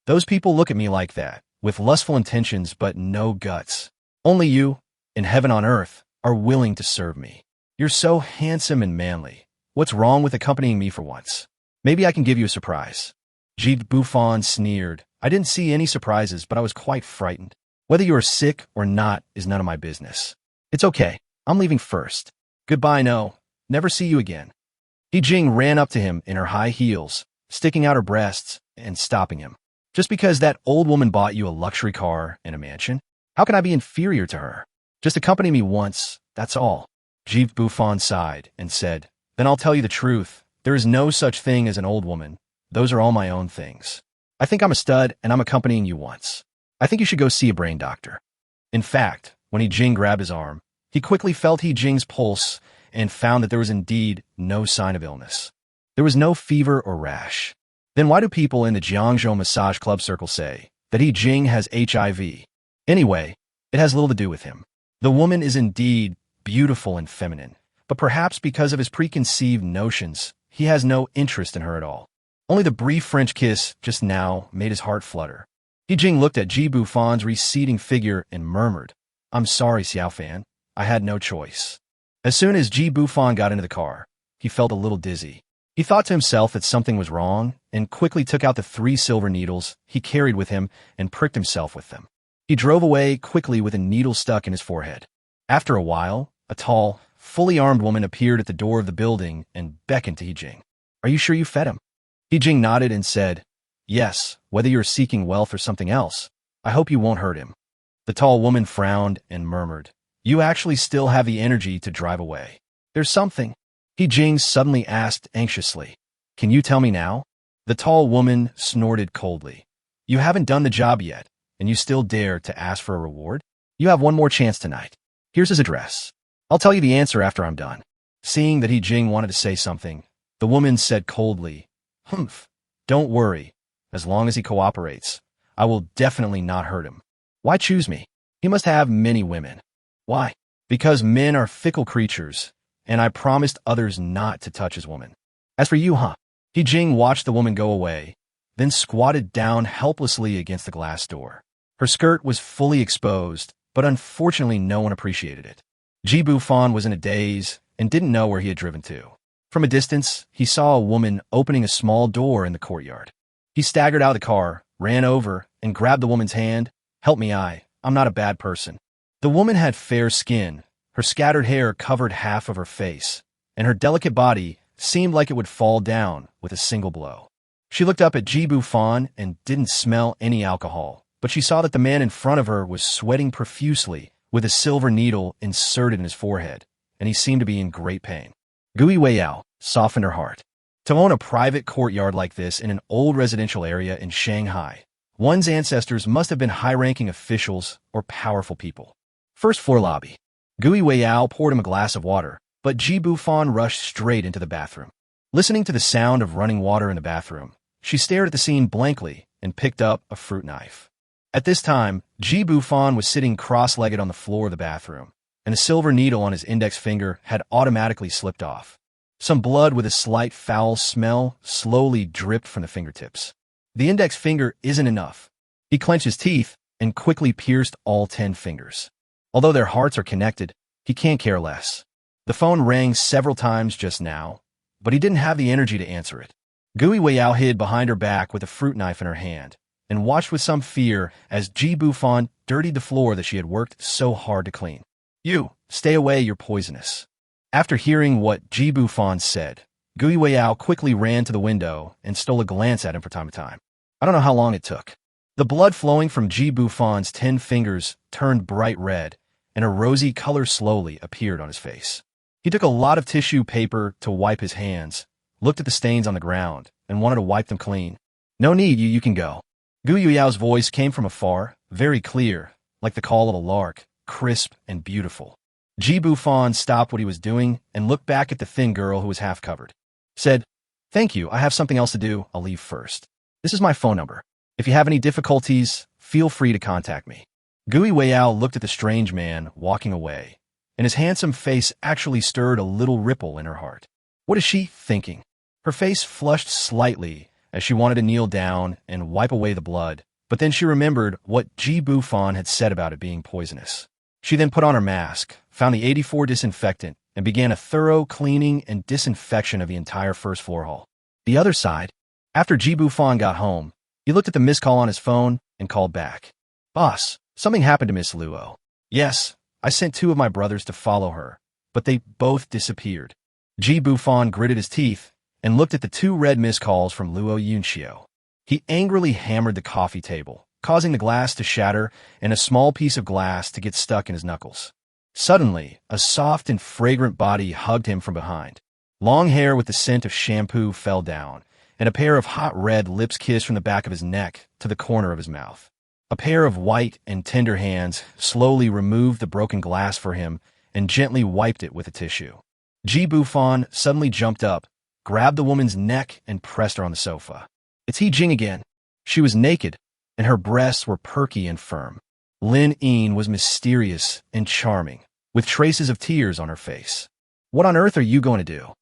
Those people look at me like that, with lustful intentions but no guts. Only you, in heaven on earth, are willing to serve me. You're so handsome and manly. What's wrong with accompanying me for once? Maybe I can give you a surprise. Ji Bufan sneered. I didn't see any surprises, but I was quite frightened. Whether you are sick or not is none of my business. It's okay. I'm leaving first. Goodbye, no. Never see you again. He Jing ran up to him in her high heels, sticking out her breasts and stopping him. Just because that old woman bought you a luxury car and a mansion, how can I be inferior to her? Just accompany me once, That's all. Ji Bufan sighed and said, then I'll tell you the truth. There is no such thing as an old woman. Those are all my own things. I think I'm a stud and I'm accompanying you once. I think you should go see a brain doctor. In fact, when He Jing grabbed his arm, he quickly felt He Jing's pulse and found that there was indeed no sign of illness. There was no fever or rash. Then why do people in the Jiangzhou massage club circle say that He Jing has HIV? Anyway, it has little to do with him. The woman is indeed beautiful and feminine, but perhaps because of his preconceived notions, he has no interest in her at all. Only the brief French kiss just now made his heart flutter. He Jing looked at Ji Bufan's receding figure and murmured, I'm sorry, Xiaofan. I had no choice. As soon as Ji Bufan got into the car, he felt a little dizzy. He thought to himself that something was wrong and quickly took out the 3 silver needles he carried with him and pricked himself with them. He drove away quickly with a needle stuck in his forehead. After a while, a tall, fully armed woman appeared at the door of the building and beckoned to He Jing. Are you sure you fed him? He Jing nodded and said, yes, whether you're seeking wealth or something else, I hope you won't hurt him. The tall woman frowned and murmured, you actually still have the energy to drive away. There's something. He Jing suddenly asked anxiously, can you tell me now? The tall woman snorted coldly. You haven't done the job yet, and you still dare to ask for a reward? You have one more chance tonight. Here's his address. I'll tell you the answer after I'm done. Seeing that He Jing wanted to say something, the woman said coldly, humph, don't worry. As long as he cooperates, I will definitely not hurt him. Why choose me? He must have many women. Why? Because men are fickle creatures, and I promised others not to touch his woman. As for you, He Jing watched the woman go away, then squatted down helplessly against the glass door. Her skirt was fully exposed, but unfortunately no one appreciated it. Ji Bufan was in a daze and didn't know where he had driven to. From a distance, he saw a woman opening a small door in the courtyard. He staggered out of the car, ran over, and grabbed the woman's hand. Help me, I'm not a bad person. The woman had fair skin. Her scattered hair covered half of her face, and her delicate body seemed like it would fall down with a single blow. She looked up at Ji Bufan and didn't smell any alcohol, but she saw that the man in front of her was sweating profusely with a silver needle inserted in his forehead, and he seemed to be in great pain. Gui Weiyao softened her heart. To own a private courtyard like this in an old residential area in Shanghai, one's ancestors must have been high-ranking officials or powerful people. First floor lobby. Gui Weiyao poured him a glass of water, but Ji Bufan rushed straight into the bathroom. Listening to the sound of running water in the bathroom, she stared at the scene blankly and picked up a fruit knife. At this time, Ji Bufan was sitting cross-legged on the floor of the bathroom, and a silver needle on his index finger had automatically slipped off. Some blood with a slight foul smell slowly dripped from the fingertips. The index finger isn't enough. He clenched his teeth and quickly pierced all 10 fingers. Although their hearts are connected, he can't care less. The phone rang several times just now, but he didn't have the energy to answer it. Gui Weiyao hid behind her back with a fruit knife in her hand and watched with some fear as Ji Bufan dirtied the floor that she had worked so hard to clean. You, stay away, you're poisonous. After hearing what Ji Bufan said, Gui Weiyao quickly ran to the window and stole a glance at him from time to time. I don't know how long it took. The blood flowing from Ji Bufan's 10 fingers turned bright red, and a rosy color slowly appeared on his face. He took a lot of tissue paper to wipe his hands, looked at the stains on the ground, and wanted to wipe them clean. No need, you can go. Gui Weyao's voice came from afar, very clear, like the call of a lark, crisp and beautiful. Ji Bufan stopped what he was doing and looked back at the thin girl who was half covered. Said, thank you, I have something else to do, I'll leave first. This is my phone number. If you have any difficulties, feel free to contact me. Gui Weiyao looked at the strange man walking away, and his handsome face actually stirred a little ripple in her heart. What is she thinking? Her face flushed slightly as she wanted to kneel down and wipe away the blood, but then she remembered what Ji Bufan had said about it being poisonous. She then put on her mask, found the 84 disinfectant, and began a thorough cleaning and disinfection of the entire first floor hall. The other side, after Ji Bufan got home, he looked at the missed call on his phone and called back. Boss, something happened to Miss Luo. Yes, I sent 2 of my brothers to follow her, but they both disappeared. Ji Bufan gritted his teeth and looked at the 2 red missed calls from Luo Yunxiu. He angrily hammered the coffee table, causing the glass to shatter and a small piece of glass to get stuck in his knuckles. Suddenly, a soft and fragrant body hugged him from behind. Long hair with the scent of shampoo fell down, and a pair of hot red lips kissed from the back of his neck to the corner of his mouth. A pair of white and tender hands slowly removed the broken glass for him and gently wiped it with a tissue. Ji Bufan suddenly jumped up, grabbed the woman's neck, and pressed her on the sofa. It's He Jing again. She was naked, and her breasts were perky and firm. Lin Ying was mysterious and charming, with traces of tears on her face. What on earth are you going to do?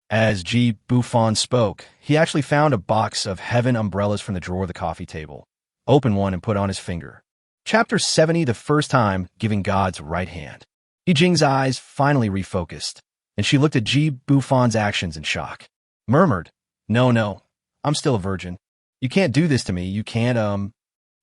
As Ji Bufan spoke, he actually found a box of heaven umbrellas from the drawer of the coffee table, opened one and put on his finger. Chapter 70, the first time giving God's right hand. He Jing's eyes finally refocused, and she looked at Ji Bufan's actions in shock. Murmured, No, I'm still a virgin. You can't do this to me, you can't,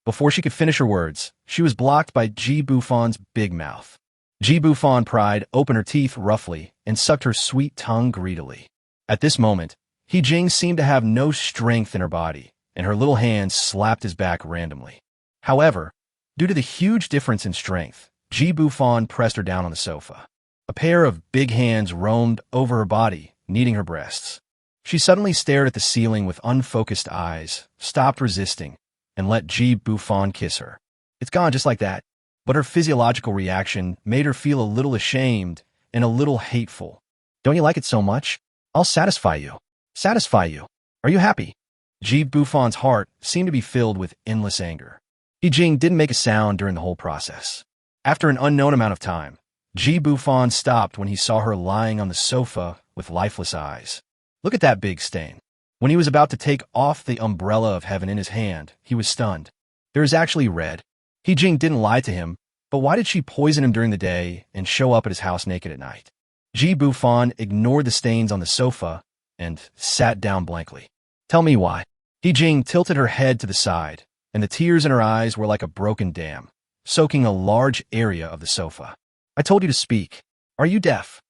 Before she could finish her words, she was blocked by Ji Bufan's big mouth. Ji Bufan pried open her teeth roughly and sucked her sweet tongue greedily. At this moment, He Jing seemed to have no strength in her body, and her little hands slapped his back randomly. However, due to the huge difference in strength, Ji Bufan pressed her down on the sofa. A pair of big hands roamed over her body, kneading her breasts. She suddenly stared at the ceiling with unfocused eyes, stopped resisting, and let Ji Bufan kiss her. It's gone just like that. But her physiological reaction made her feel a little ashamed and a little hateful. Don't you like it so much? I'll satisfy you. Satisfy you. Are you happy? Ji Bufan's heart seemed to be filled with endless anger. He Jing didn't make a sound during the whole process. After an unknown amount of time, Ji Bufan stopped when he saw her lying on the sofa with lifeless eyes. Look at that big stain. When he was about to take off the umbrella of heaven in his hand, he was stunned. There is actually red. He Jing didn't lie to him, but why did she poison him during the day and show up at his house naked at night? Ji Bufan ignored the stains on the sofa and sat down blankly. Tell me why. He Jing tilted her head to the side, and the tears in her eyes were like a broken dam, soaking a large area of the sofa. I told you to speak. Are you deaf?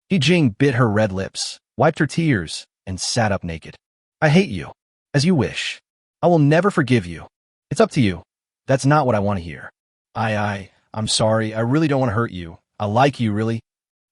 He Jing bit her red lips, wiped her tears, and sat up naked. I hate you. As you wish. I will never forgive you. It's up to you. That's not what I want to hear. I'm sorry. I really don't want to hurt you. I like you, really.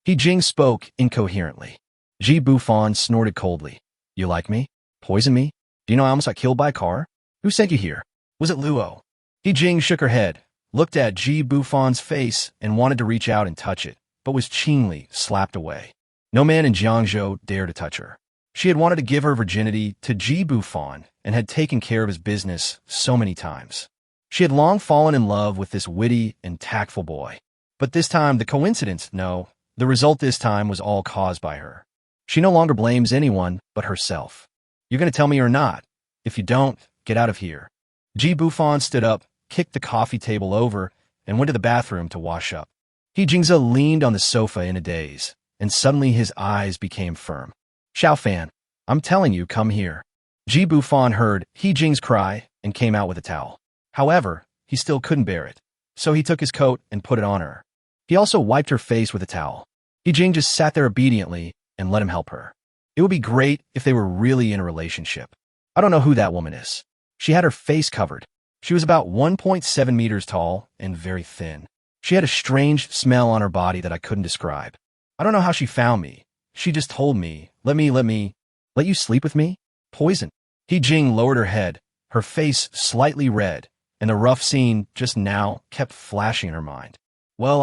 He Jing spoke incoherently. Ji Bufan snorted coldly. You like me? Poison me? Do you know I almost got killed by a car? Who sent you here? Was it Luo? He Jing shook her head, looked at Ji Bufan's face, and wanted to reach out and touch it, but was keenly slapped away. No man in Jiangzhou dared to touch her. She had wanted to give her virginity to Ji Bufan and had taken care of his business so many times. She had long fallen in love with this witty and tactful boy. But this time, the coincidence, no, the result this time was all caused by her. She no longer blames anyone but herself. You're going to tell me or not? If you don't, get out of here. Ji Bufan stood up, kicked the coffee table over, and went to the bathroom to wash up. He Jingze leaned on the sofa in a daze, and suddenly his eyes became firm. Xiaofan, I'm telling you, come here. Ji Bufan heard He Jing's cry and came out with a towel. However, he still couldn't bear it, so he took his coat and put it on her. He also wiped her face with a towel. He Jing just sat there obediently and let him help her. It would be great if they were really in a relationship. I don't know who that woman is. She had her face covered. She was about 1.7 meters tall and very thin. She had a strange smell on her body that I couldn't describe. I don't know how she found me. She just told me, let you sleep with me? Poison. He Jing lowered her head, her face slightly red, and the rough scene just now kept flashing in her mind. Well,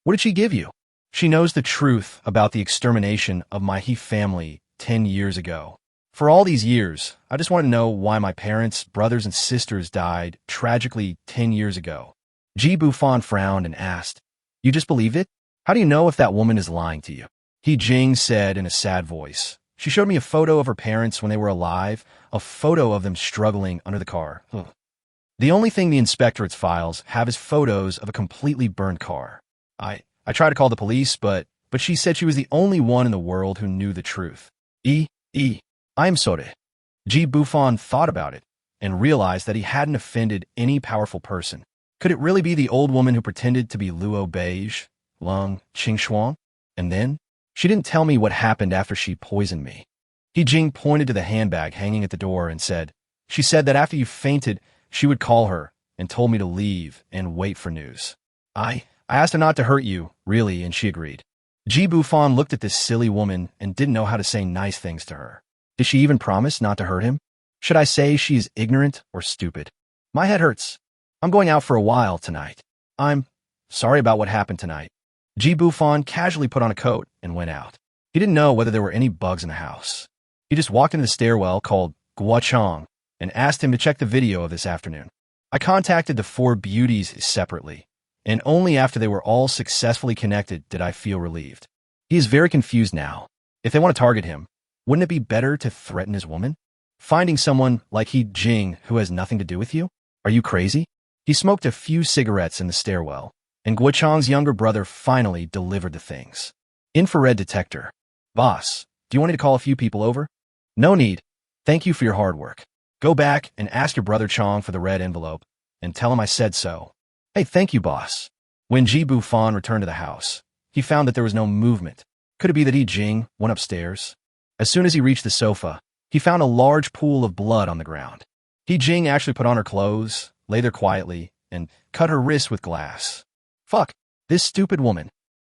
what did she give you? She knows the truth about the extermination of my He family 10 years ago. For all these years, I just want to know why my parents, brothers, and sisters died tragically 10 years ago. Ji Bufan frowned and asked, You just believe it? How do you know if that woman is lying to you? He Jing said in a sad voice. She showed me a photo of her parents when they were alive, a photo of them struggling under the car. Ugh. The only thing the inspectorate's files have is photos of a completely burned car. I tried to call the police, but she said she was the only one in the world who knew the truth. I'm sorry. Ji Bufan thought about it and realized that he hadn't offended any powerful person. Could it really be the old woman who pretended to be Luo Beige, Lung Qingshuang? And then, she didn't tell me what happened after she poisoned me. He Jing pointed to the handbag hanging at the door and said, She said that after you fainted, she would call her and told me to leave and wait for news. I I asked her not to hurt you, really, and she agreed. Ji Bufan looked at this silly woman and didn't know how to say nice things to her. Did she even promise not to hurt him? Should I say she is ignorant or stupid? My head hurts. I'm going out for a while tonight. I'm sorry about what happened tonight. Ji Bufan casually put on a coat and went out. He didn't know whether there were any bugs in the house. He just walked into the stairwell called Guachong and asked him to check the video of this afternoon. I contacted the 4 beauties separately, and only after they were all successfully connected did I feel relieved. He is very confused now. If they want to target him, wouldn't it be better to threaten his woman? Finding someone like He Jing who has nothing to do with you? Are you crazy? He smoked a few cigarettes in the stairwell, and Guochang's younger brother finally delivered the things. Infrared detector. Boss, do you want me to call a few people over? No need. Thank you for your hard work. Go back and ask your brother Chong for the red envelope, and tell him I said so. Hey, thank you, boss. When Ji Bufan returned to the house, he found that there was no movement. Could it be that He Jing went upstairs? As soon as he reached the sofa, he found a large pool of blood on the ground. He Jing actually put on her clothes, lay there quietly, and cut her wrists with glass. Fuck, this stupid woman.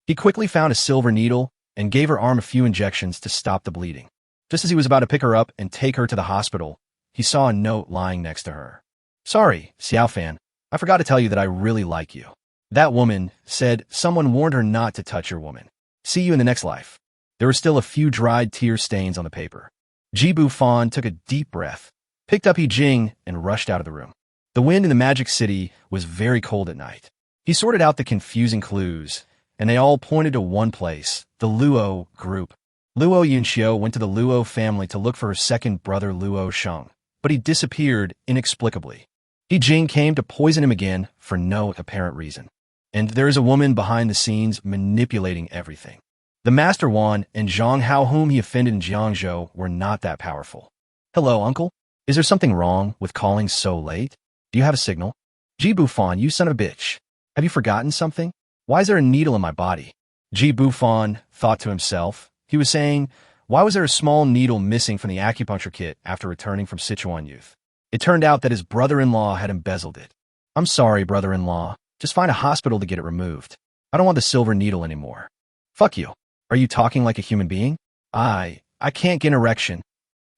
He quickly found a silver needle and gave her arm a few injections to stop the bleeding. Just as he was about to pick her up and take her to the hospital, he saw a note lying next to her. Sorry, Xiaofan, I forgot to tell you that I really like you. That woman said someone warned her not to touch your woman. See you in the next life. There were still a few dried tear stains on the paper. Ji Bufan took a deep breath, picked up He Jing, and rushed out of the room. The wind in the Magic City was very cold at night. He sorted out the confusing clues, and they all pointed to one place, the Luo group. Luo Yunxiu went to the Luo family to look for her second brother Luo Shong, but he disappeared inexplicably. He Jing came to poison him again for no apparent reason. And there is a woman behind the scenes manipulating everything. The Master Wan and Zhang Hao, whom he offended in Jiangzhou, were not that powerful. Hello, uncle? Is there something wrong with calling so late? Do you have a signal? Ji Bufan, you son of a bitch. Have you forgotten something? Why is there a needle in my body? Ji Bufan thought to himself. He was saying, why was there a small needle missing from the acupuncture kit after returning from Sichuan youth? It turned out that his brother-in-law had embezzled it. I'm sorry, brother-in-law. Just find a hospital to get it removed. I don't want the silver needle anymore. Fuck you. Are you talking like a human being? I can't get an erection.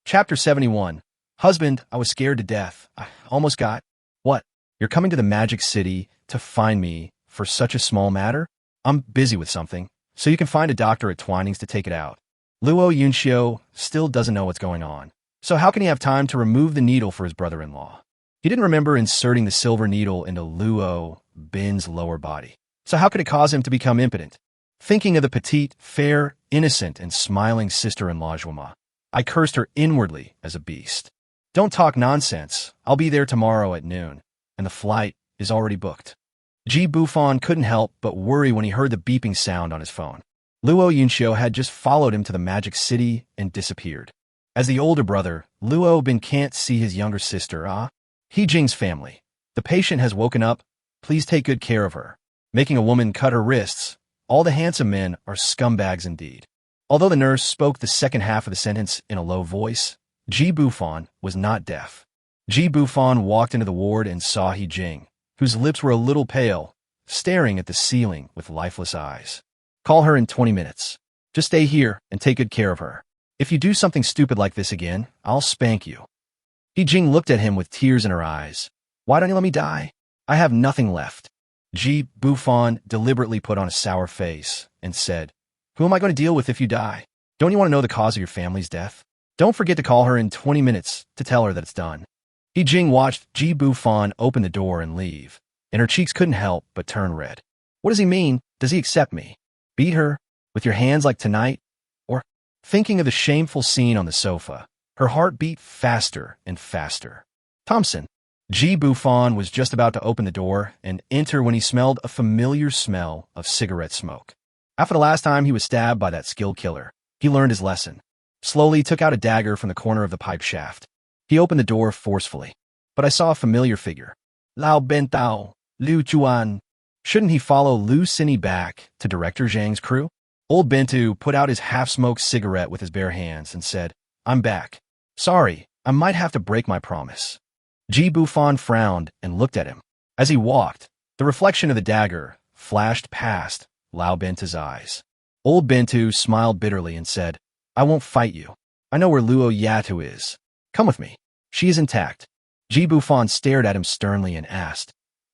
Chapter 71. Husband, I was scared to death. I almost got... What? You're coming to the Magic City to find me for such a small matter? I'm busy with something, so you can find a doctor at Twinings to take it out. Luo Yunxiu still doesn't know what's going on, so how can he have time to remove the needle for his brother-in-law? He didn't remember inserting the silver needle into Luo Bin's lower body, so how could it cause him to become impotent? Thinking of the petite, fair, innocent, and smiling sister-in-law Zhuoma, I cursed her inwardly as a beast. Don't talk nonsense. I'll be there tomorrow at noon, and the flight is already booked. Ji Bufan couldn't help but worry when he heard the beeping sound on his phone. Luo Yunxiu had just followed him to the Magic City and disappeared. As the older brother, Luo Bin can't see his younger sister, He Jing's family. The patient has woken up. Please take good care of her. Making a woman cut her wrists. All the handsome men are scumbags indeed. Although the nurse spoke the second half of the sentence in a low voice, Ji Bufan was not deaf. Ji Bufan walked into the ward and saw He Jing, whose lips were a little pale, staring at the ceiling with lifeless eyes. Call her in 20 minutes. Just stay here and take good care of her. If you do something stupid like this again, I'll spank you. He Jing looked at him with tears in her eyes. Why don't you let me die? I have nothing left. Ji Bufan deliberately put on a sour face and said, Who am I going to deal with if you die? Don't you want to know the cause of your family's death? Don't forget to call her in 20 minutes to tell her that it's done. He Jing watched Ji Bufan open the door and leave, and her cheeks couldn't help but turn red. What does he mean? Does he accept me? Beat her? With your hands like tonight? Or, thinking of the shameful scene on the sofa, her heart beat faster and faster. Thompson. Ji Bufan was just about to open the door and enter when he smelled a familiar smell of cigarette smoke. After the last time he was stabbed by that skilled killer, he learned his lesson. Slowly took out a dagger from the corner of the pipe shaft. He opened the door forcefully. But I saw a familiar figure. Lao Bentao, Liu Chuan. Shouldn't he follow Liu Sini back to Director Zhang's crew? Old Bentu put out his half-smoked cigarette with his bare hands and said, I'm back. Sorry, I might have to break my promise. Ji Bufan frowned and looked at him. As he walked, the reflection of the dagger flashed past Lao Bentu's eyes. Old Bentu smiled bitterly and said, I won't fight you. I know where Luo Yatu is. Come with me. She is intact. Ji Bufan stared at him sternly and asked,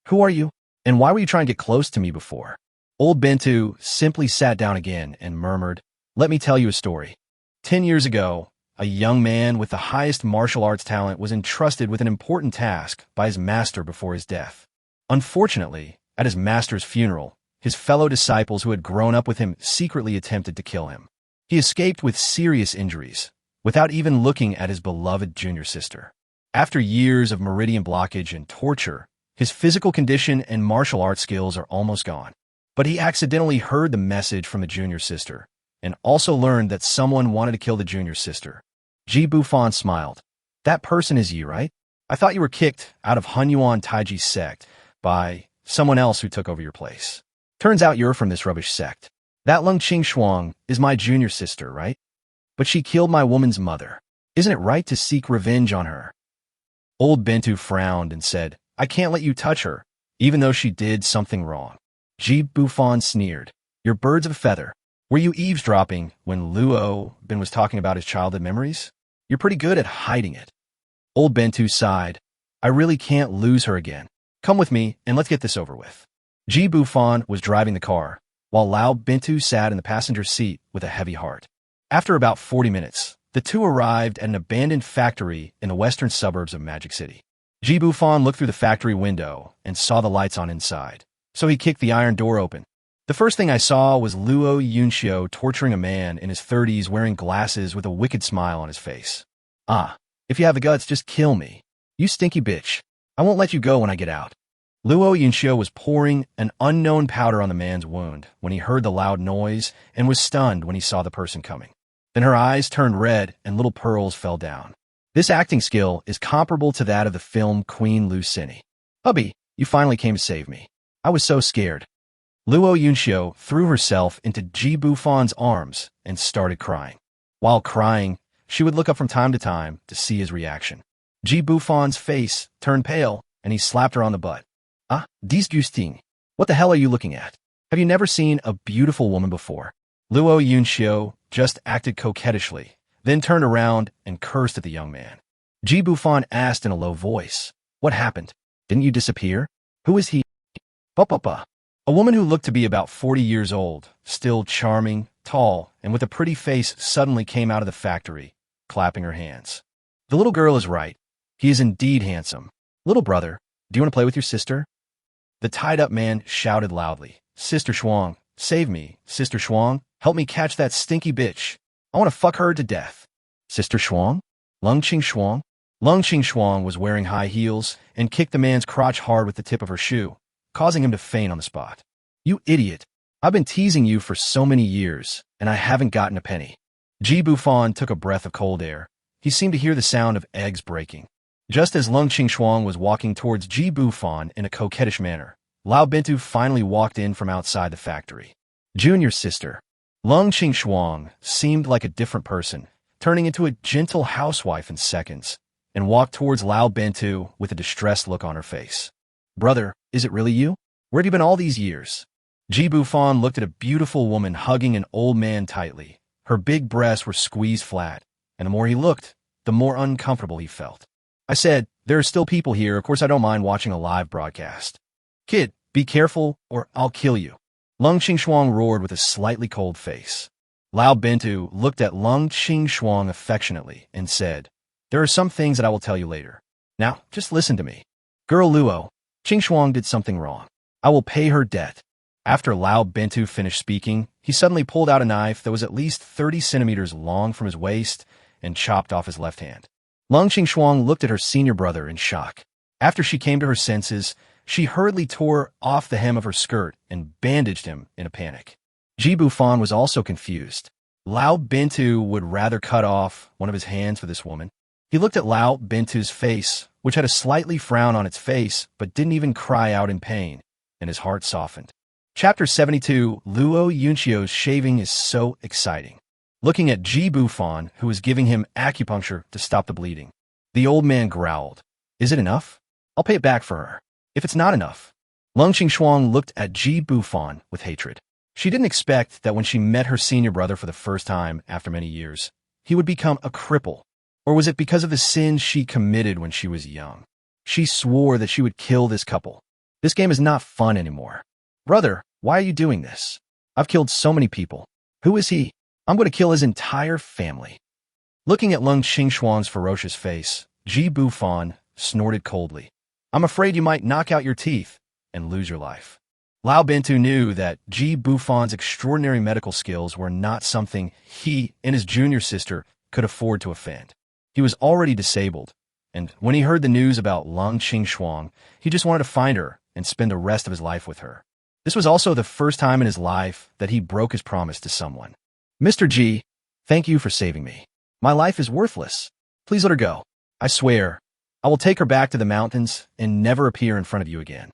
Who are you? And why were you trying to get close to me before? Old Bentu simply sat down again and murmured, Let me tell you a story. 10 years ago, a young man with the highest martial arts talent was entrusted with an important task by his master before his death. Unfortunately, at his master's funeral, his fellow disciples who had grown up with him secretly attempted to kill him. He escaped with serious injuries, without even looking at his beloved junior sister. After years of meridian blockage and torture, his physical condition and martial arts skills are almost gone. But he accidentally heard the message from the junior sister, and also learned that someone wanted to kill the junior sister. Ji Bufan smiled. That person is you, right? I thought you were kicked out of Hunyuan Taiji sect by someone else who took over your place. Turns out you're from this rubbish sect. That Lung Qing Shuang is my junior sister, right? But she killed my woman's mother. Isn't it right to seek revenge on her? Old Bentu frowned and said, I can't let you touch her, even though she did something wrong. Ji Bufan sneered. You're birds of a feather. Were you eavesdropping when Luo Ben was talking about his childhood memories? You're pretty good at hiding it. Old Bentu sighed. I really can't lose her again. Come with me and let's get this over with. Ji Bufan was driving the car, while Lao Bentu sat in the passenger seat with a heavy heart. After about 40 minutes, the two arrived at an abandoned factory in the western suburbs of Magic City. Ji Bufan looked through the factory window and saw the lights on inside, so he kicked the iron door open. The first thing I saw was Luo Yunxiu torturing a man in his 30s wearing glasses with a wicked smile on his face. Ah, if you have the guts, just kill me. You stinky bitch. I won't let you go when I get out. Luo Yunxiu was pouring an unknown powder on the man's wound when he heard the loud noise and was stunned when he saw the person coming. Then her eyes turned red and little pearls fell down. This acting skill is comparable to that of the film Queen Lucini. Hubby, you finally came to save me. I was so scared. Luo Yunxiu threw herself into Ji Bufan's arms and started crying. While crying, she would look up from time to see his reaction. Ji Bufan's face turned pale and he slapped her on the butt. Ah, disgusting. What the hell are you looking at? Have you never seen a beautiful woman before? Luo Yunxiu just acted coquettishly, then turned around and cursed at the young man. Ji Bufan asked in a low voice, What happened? Didn't you disappear? Who is he? Papa. A woman who looked to be about 40 years old, still charming, tall, and with a pretty face suddenly came out of the factory, clapping her hands. The little girl is right. He is indeed handsome. Little brother, do you want to play with your sister? The tied-up man shouted loudly, Sister Shuang, save me, Sister Shuang, help me catch that stinky bitch. I want to fuck her to death. Sister Shuang? Lung Qing Shuang? Lung Qing Shuang was wearing high heels and kicked the man's crotch hard with the tip of her shoe, causing him to faint on the spot. You idiot. I've been teasing you for so many years, and I haven't gotten a penny. Ji Bufan took a breath of cold air. He seemed to hear the sound of eggs breaking. Just as Lung Qing Shuang was walking towards Ji Bufan in a coquettish manner, Lao Bentu finally walked in from outside the factory. Junior sister. Lung Qing Shuang seemed like a different person, turning into a gentle housewife in seconds, and walked towards Lao Bentu with a distressed look on her face. Brother, is it really you? Where have you been all these years? Ji Bufan looked at a beautiful woman hugging an old man tightly. Her big breasts were squeezed flat, and the more he looked, the more uncomfortable he felt. I said, there are still people here. Of course, I don't mind watching a live broadcast. Kid, be careful or I'll kill you. Lung Qing Shuang roared with a slightly cold face. Lao Bentu looked at Lung Qing Shuang affectionately and said, There are some things that I will tell you later. Now, just listen to me. Girl Luo, Qing Shuang did something wrong. I will pay her debt. After Lao Bentu finished speaking, he suddenly pulled out a knife that was at least 30 centimeters long from his waist and chopped off his left hand. Lung Qing Shuang looked at her senior brother in shock. After she came to her senses, she hurriedly tore off the hem of her skirt and bandaged him in a panic. Ji Bufan was also confused. Lao Bentu would rather cut off one of his hands for this woman. He looked at Lao Bentu's face, which had a slightly frown on its face, but didn't even cry out in pain, and his heart softened. Chapter 72, Luo Yunxiu's shaving is so exciting. Looking at Ji Bufan, who was giving him acupuncture to stop the bleeding. The old man growled. Is it enough? I'll pay it back for her. If it's not enough, Lung Qingshuang looked at Ji Bufan with hatred. She didn't expect that when she met her senior brother for the first time after many years, he would become a cripple. Or was it because of the sins she committed when she was young? She swore that she would kill this couple. This game is not fun anymore. Brother, why are you doing this? I've killed so many people. Who is he? I'm going to kill his entire family. Looking at Lung Qingshuang's ferocious face, Ji Bufan snorted coldly. I'm afraid you might knock out your teeth and lose your life. Lao Bintu knew that Ji Bufan's extraordinary medical skills were not something he and his junior sister could afford to offend. He was already disabled, and when he heard the news about Lung Qingshuang, he just wanted to find her and spend the rest of his life with her. This was also the first time in his life that he broke his promise to someone. Mr. Ji, thank you for saving me. My life is worthless. Please let her go. I swear, I will take her back to the mountains and never appear in front of you again.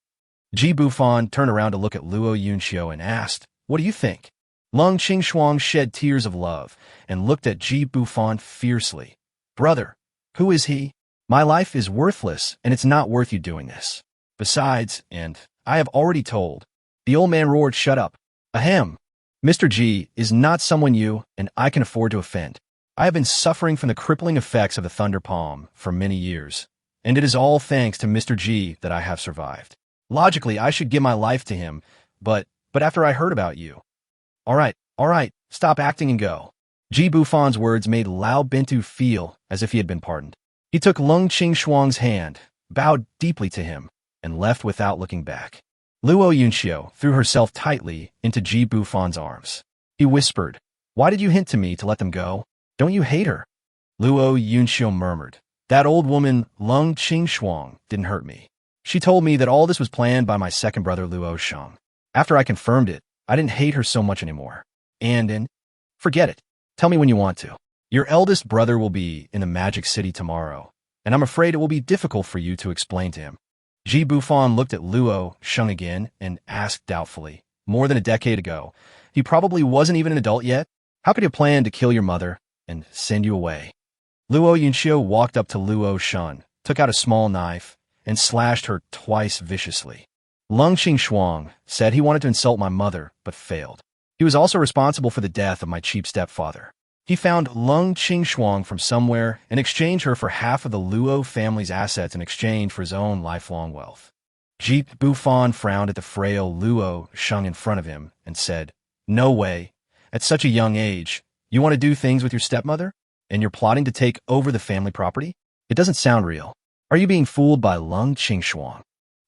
Ji Bufan turned around to look at Luo Yunxiu and asked, What do you think? Lung Qingshuang shed tears of love and looked at Ji Bufan fiercely. Brother, who is he? My life is worthless, and it's not worth you doing this. Besides, and I have already told. The old man roared, Shut up. Ahem. Mr. Ji is not someone you and I can afford to offend. I have been suffering from the crippling effects of the Thunder Palm for many years, and it is all thanks to Mr. Ji that I have survived. Logically, I should give my life to him, but after I heard about you. All right, stop acting and go. Ji Bufan's words made Lao Bintu feel as if he had been pardoned. He took Lung Qingshuang's hand, bowed deeply to him, and left without looking back. Luo Yunxiu threw herself tightly into Ji Bufan's arms. He whispered, Why did you hint to me to let them go? Don't you hate her? Luo Yunxiu murmured, That old woman, Lung Qingshuang, didn't hurt me. She told me that all this was planned by my second brother, Luo Shang. After I confirmed it, I didn't hate her so much anymore. Forget it. Tell me when you want to. Your eldest brother will be in the Magic City tomorrow, and I'm afraid it will be difficult for you to explain to him. Ji Bufan looked at Luo Shang again and asked doubtfully, More than a decade ago, he probably wasn't even an adult yet? How could he plan to kill your mother and send you away? Luo Yunxiu walked up to Luo Shang, took out a small knife, and slashed her twice viciously. Lung Qingshuang said he wanted to insult my mother, but failed. He was also responsible for the death of my cheap stepfather. He found Lung Qingshuang from somewhere and exchanged her for half of the Luo family's assets in exchange for his own lifelong wealth. Ji Bufan frowned at the frail Luo Shang in front of him and said, No way. At such a young age, you want to do things with your stepmother? And you're plotting to take over the family property? It doesn't sound real. Are you being fooled by Lung Qingshuang?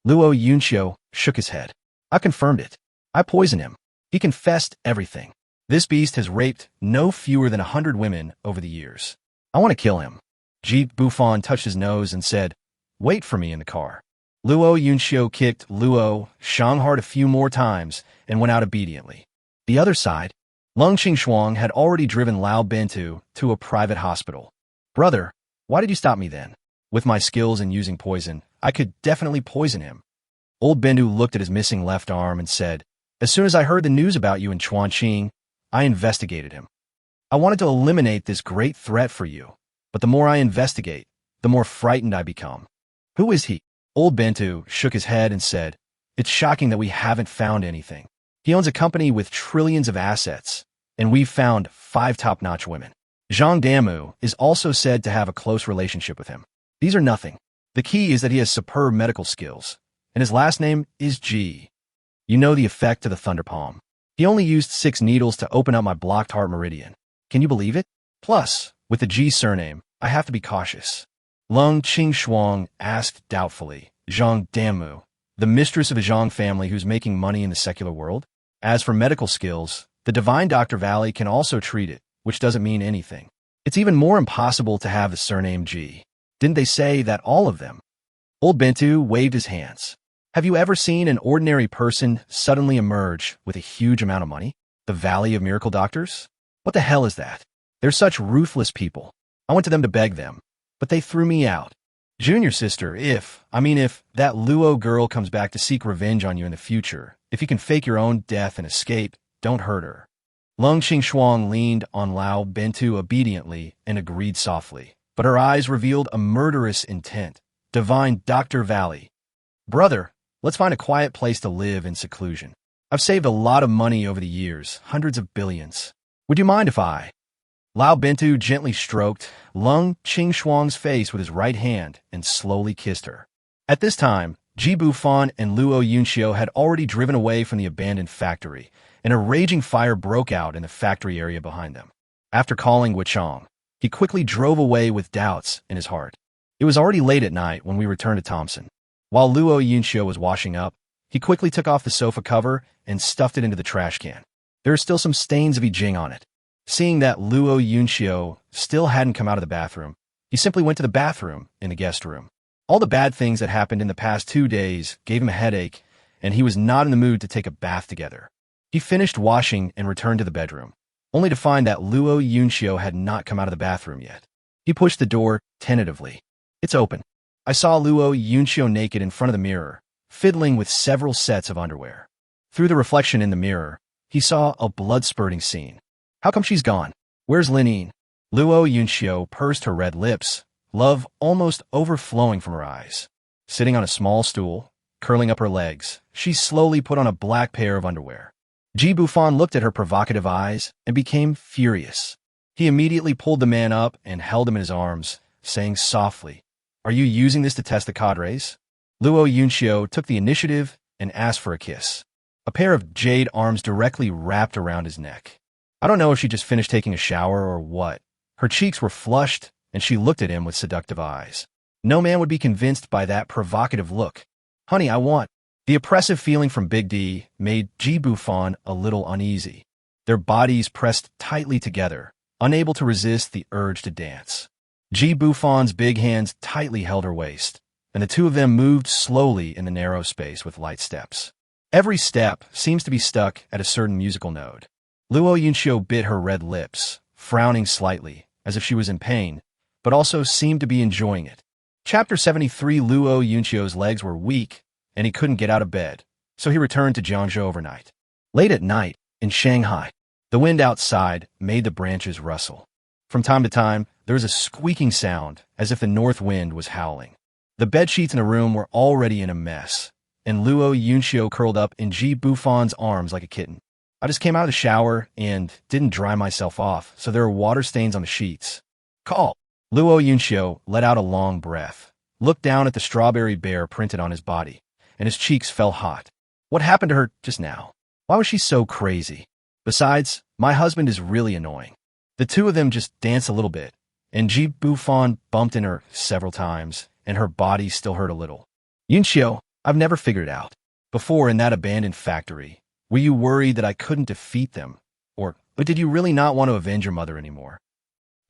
Luo Yunxiu shook his head. I confirmed it. I poisoned him. He confessed everything. This beast has raped no fewer than 100 women over the years. I want to kill him. Ji Bufan touched his nose and said, Wait for me in the car. Luo Yunxiu kicked Luo Shang hard a few more times and went out obediently. The other side, Lung Qingshuang had already driven Lao Bintu to a private hospital. Brother, why did you stop me then? With my skills in using poison, I could definitely poison him. Old Bindu looked at his missing left arm and said, As soon as I heard the news about you in Chuanqing, I investigated him. I wanted to eliminate this great threat for you, but the more I investigate, the more frightened I become. Who is he? Old Bintu shook his head and said, It's shocking that we haven't found anything. He owns a company with trillions of assets, and we've found 5 top-notch women. Zhang Damu is also said to have a close relationship with him. These are nothing. The key is that he has superb medical skills, and his last name is Ji. You know the effect of the Thunder Palm. He only used 6 needles to open up my blocked heart meridian. Can you believe it? Plus, with the Ji surname, I have to be cautious. Lung Qingshuang asked doubtfully, Zhang Damu, the mistress of a Zhang family who's making money in the secular world? As for medical skills, the divine Dr. Valley can also treat it, which doesn't mean anything. It's even more impossible to have the surname Ji. Didn't they say that all of them? Old Bintu waved his hands. Have you ever seen an ordinary person suddenly emerge with a huge amount of money? The Valley of Miracle Doctors? What the hell is that? They're such ruthless people. I went to them to beg them, but they threw me out. Junior sister, if that Luo girl comes back to seek revenge on you in the future, if you can fake your own death and escape, don't hurt her. Lung Qingshuang leaned on Lao Bintu obediently and agreed softly, but her eyes revealed a murderous intent. Divine Dr. Valley. Brother, Let's find a quiet place to live in seclusion. I've saved a lot of money over the years, hundreds of billions. Would you mind if I? Lao Bintu gently stroked Lung Qingshuang's face with his right hand and slowly kissed her. At this time, Ji Bufan and Luo Yunxiu had already driven away from the abandoned factory, and a raging fire broke out in the factory area behind them. After calling Wuchang, he quickly drove away with doubts in his heart. It was already late at night when we returned to Thompson. While Luo Yunxiu was washing up, he quickly took off the sofa cover and stuffed it into the trash can. There are still some stains of Yijing on it. Seeing that Luo Yunxiu still hadn't come out of the bathroom, he simply went to the bathroom in the guest room. All the bad things that happened in the past 2 days gave him a headache, and he was not in the mood to take a bath together. He finished washing and returned to the bedroom, only to find that Luo Yunxiu had not come out of the bathroom yet. He pushed the door tentatively. It's open. I saw Luo Yunxiu naked in front of the mirror, fiddling with several sets of underwear. Through the reflection in the mirror, he saw a blood-spurting scene. How come she's gone? Where's Linine? Luo Yunxiu pursed her red lips, love almost overflowing from her eyes. Sitting on a small stool, curling up her legs, she slowly put on a black pair of underwear. Ji Bufan looked at her provocative eyes and became furious. He immediately pulled the man up and held him in his arms, saying softly, "Are you using this to test the cowardice?" Luo Yunxiu took the initiative and asked for a kiss. A pair of jade arms directly wrapped around his neck. I don't know if she just finished taking a shower or what. Her cheeks were flushed, and she looked at him with seductive eyes. No man would be convinced by that provocative look. "Honey, I want." The oppressive feeling from Big D made Ji Bufan a little uneasy. Their bodies pressed tightly together, unable to resist the urge to dance. Ji Bufan's big hands tightly held her waist, and the two of them moved slowly in the narrow space with light steps. Every step seems to be stuck at a certain musical note. Luo Yunxiu bit her red lips, frowning slightly, as if she was in pain, but also seemed to be enjoying it. Chapter 73. Luo Yunxiu's legs were weak, and he couldn't get out of bed, so he returned to Jiangzhou overnight. Late at night, in Shanghai, the wind outside made the branches rustle. From time to time, there was a squeaking sound, as if the north wind was howling. The bedsheets in the room were already in a mess, and Luo Yunxiu curled up in Ji Bufan's arms like a kitten. I just came out of the shower and didn't dry myself off, so there are water stains on the sheets. Call. Luo Yunxiu let out a long breath, looked down at the strawberry bear printed on his body, and his cheeks fell hot. What happened to her just now? Why was she so crazy? Besides, my husband is really annoying. The two of them just danced a little bit, and Ji Bufan bumped in her several times, and her body still hurt a little. Yunxiu, I've never figured it out. Before in that abandoned factory, were you worried that I couldn't defeat them? Or did you really not want to avenge your mother anymore?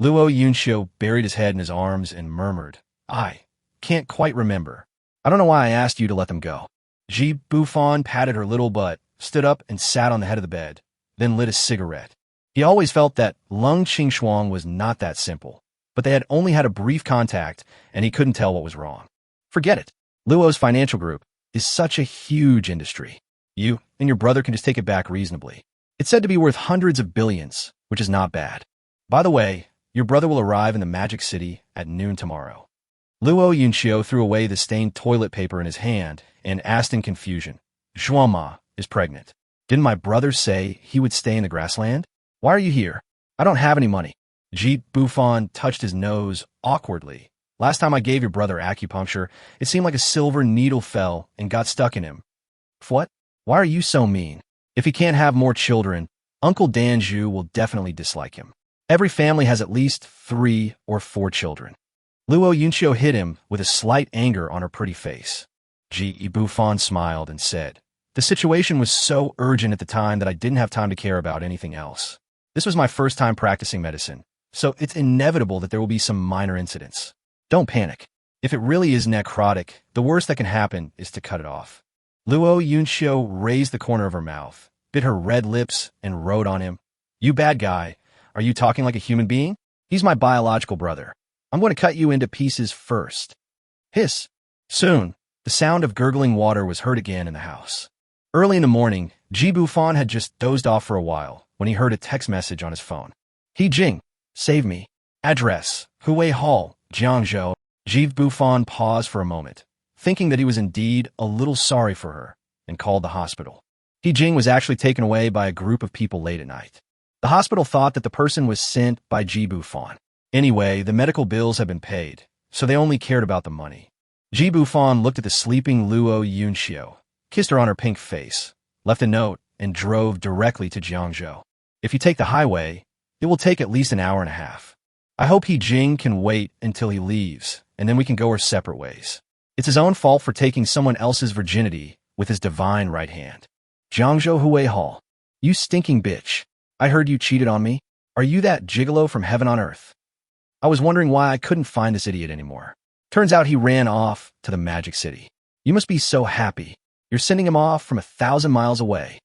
Luo Yunxiu buried his head in his arms and murmured, I can't quite remember. I don't know why I asked you to let them go. Ji Bufan patted her little butt, stood up and sat on the head of the bed, then lit a cigarette. He always felt that Lung Qingshuang was not that simple, but they had only had a brief contact, and he couldn't tell what was wrong. Forget it. Luo's financial group is such a huge industry. You and your brother can just take it back reasonably. It's said to be worth hundreds of billions, which is not bad. By the way, your brother will arrive in the Magic City at noon tomorrow. Luo Yunxiu threw away the stained toilet paper in his hand and asked in confusion, Zhuangma is pregnant. Didn't my brother say he would stay in the grassland? Why are you here? I don't have any money. Ji Bufan touched his nose awkwardly. Last time I gave your brother acupuncture, it seemed like a silver needle fell and got stuck in him. What? Why are you so mean? If he can't have more children, Uncle Danju will definitely dislike him. Every family has at least 3 or 4 children. Luo Yunxiu hit him with a slight anger on her pretty face. Ji Bufan smiled and said, the situation was so urgent at the time that I didn't have time to care about anything else. This was my first time practicing medicine, so it's inevitable that there will be some minor incidents. Don't panic. If it really is necrotic, the worst that can happen is to cut it off. Luo Yunxiu raised the corner of her mouth, bit her red lips, and wrote on him, You bad guy, are you talking like a human being? He's my biological brother. I'm going to cut you into pieces first. Hiss. Soon, the sound of gurgling water was heard again in the house. Early in the morning, Ji Bufan had just dozed off for a while when he heard a text message on his phone. He Jing, save me. Address, Huwei Hall, Jiangzhou. Ji Bufan paused for a moment, thinking that he was indeed a little sorry for her, and called the hospital. He Jing was actually taken away by a group of people late at night. The hospital thought that the person was sent by Ji Bufan. Anyway, the medical bills had been paid, so they only cared about the money. Ji Bufan looked at the sleeping Luo Yunxiu, kissed her on her pink face, left a note, and drove directly to Jiangzhou. If you take the highway, it will take at least an hour and a half. I hope He Jing can wait until he leaves, and then we can go our separate ways. It's his own fault for taking someone else's virginity with his divine right hand. Jiangzhou Hui Hall. You stinking bitch. I heard you cheated on me. Are you that gigolo from heaven on earth? I was wondering why I couldn't find this idiot anymore. Turns out he ran off to the Magic City. You must be so happy. You're sending him off from 1,000 miles away.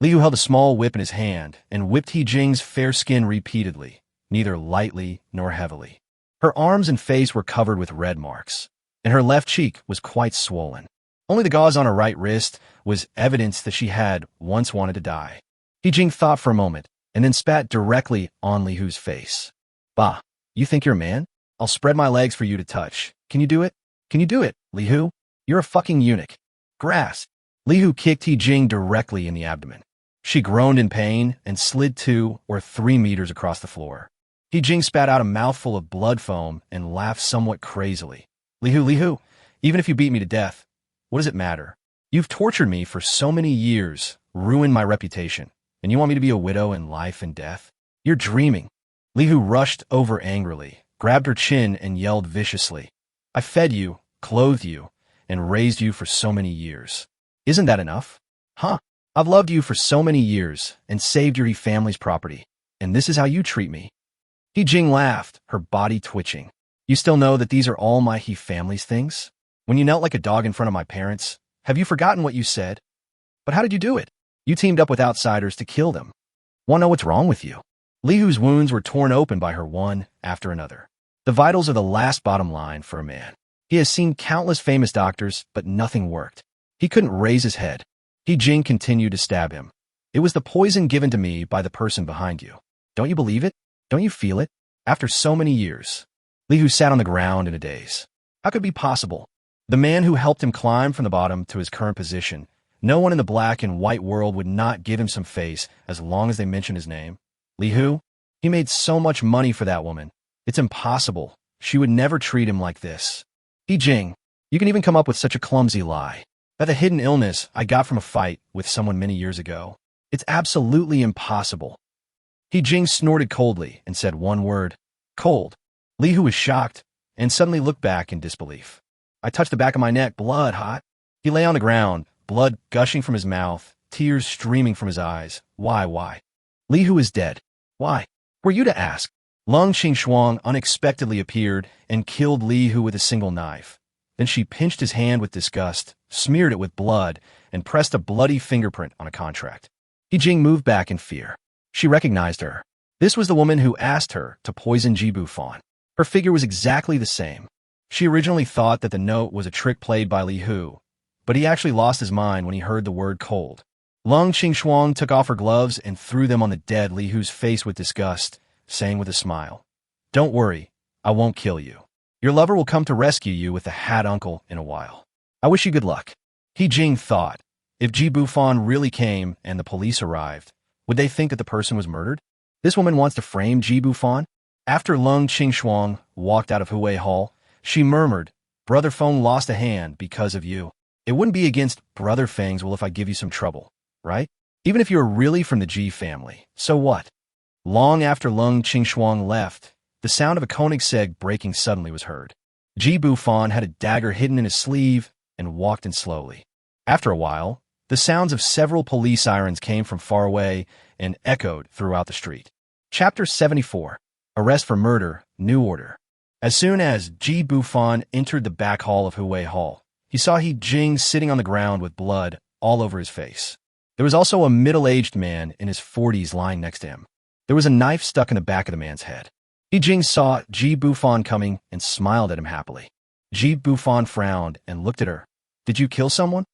Li Hu held a small whip in his hand and whipped He Jing's fair skin repeatedly, neither lightly nor heavily. Her arms and face were covered with red marks, and her left cheek was quite swollen. Only the gauze on her right wrist was evidence that she had once wanted to die. He Jing thought for a moment, and then spat directly on Li Hu's face. Bah, you think you're a man? I'll spread my legs for you to touch. Can you do it? Can you do it, Li Hu? You're a fucking eunuch. Grass. Li Hu kicked He Jing directly in the abdomen. She groaned in pain and slid 2 or 3 meters across the floor. He Jing spat out a mouthful of blood foam and laughed somewhat crazily. Li Hu, even if you beat me to death, what does it matter? You've tortured me for so many years, ruined my reputation, and you want me to be a widow in life and death? You're dreaming. Li Hu rushed over angrily, grabbed her chin, and yelled viciously. I fed you, clothed you, and raised you for so many years. Isn't that enough? Huh? I've loved you for so many years and saved your family's property, and this is how you treat me? He Jing laughed, her body twitching. You still know that these are all my He family's things? When you knelt like a dog in front of my parents, have you forgotten what you said? But how did you do it? You teamed up with outsiders to kill them. Want to know what's wrong with you? Li Hu's wounds were torn open by her one after another. The vitals are the last bottom line for a man. He has seen countless famous doctors, but nothing worked. He couldn't raise his head. He Jing continued to stab him. It was the poison given to me by the person behind you. Don't you believe it? Don't you feel it? After so many years. Li Hu sat on the ground in a daze. How could it be possible? The man who helped him climb from the bottom to his current position, no one in the black and white world would not give him some face as long as they mentioned his name. Li Hu? He made so much money for that woman. It's impossible. She would never treat him like this. He Jing, you can even come up with such a clumsy lie. That a hidden illness I got from a fight with someone many years ago. It's absolutely impossible. He Jing snorted coldly and said one word. Cold. Li Hu was shocked and suddenly looked back in disbelief. I touched the back of my neck, blood hot. He lay on the ground, blood gushing from his mouth, tears streaming from his eyes. Why? Li Hu is dead. Why? Were you to ask? Lung Qingshuang unexpectedly appeared and killed Li Hu with a single knife. Then she pinched his hand with disgust, smeared it with blood, and pressed a bloody fingerprint on a contract. He Jing moved back in fear. She recognized her. This was the woman who asked her to poison Ji Bufan. Her figure was exactly the same. She originally thought that the note was a trick played by Li Hu, but he actually lost his mind when he heard the word cold. Lung Qingshuang took off her gloves and threw them on the dead Li Hu's face with disgust, saying with a smile, Don't worry, I won't kill you. Your lover will come to rescue you with the hat uncle in a while. I wish you good luck. He Jing thought, if Ji Bufan really came and the police arrived, would they think that the person was murdered? This woman wants to frame Ji Bufan? After Lung Qingshuang walked out of Hui Hall, she murmured, Brother Feng lost a hand because of you. It wouldn't be against Brother Feng's will if I give you some trouble, right? Even if you're really from the Ji family, so what? Long after Lung Qingshuang left, the sound of a Koenigsegg breaking suddenly was heard. Ji Bufan had a dagger hidden in his sleeve and walked in slowly. After a while, the sounds of several police sirens came from far away and echoed throughout the street. Chapter 74. Arrest for Murder, New Order. As soon as Ji Bufan entered the back hall of Hui Hall, he saw He Jing sitting on the ground with blood all over his face. There was also a middle-aged man in his 40s lying next to him. There was a knife stuck in the back of the man's head. He Jing saw Ji Bufan coming and smiled at him happily. Ji Bufan frowned and looked at her. Did you kill someone?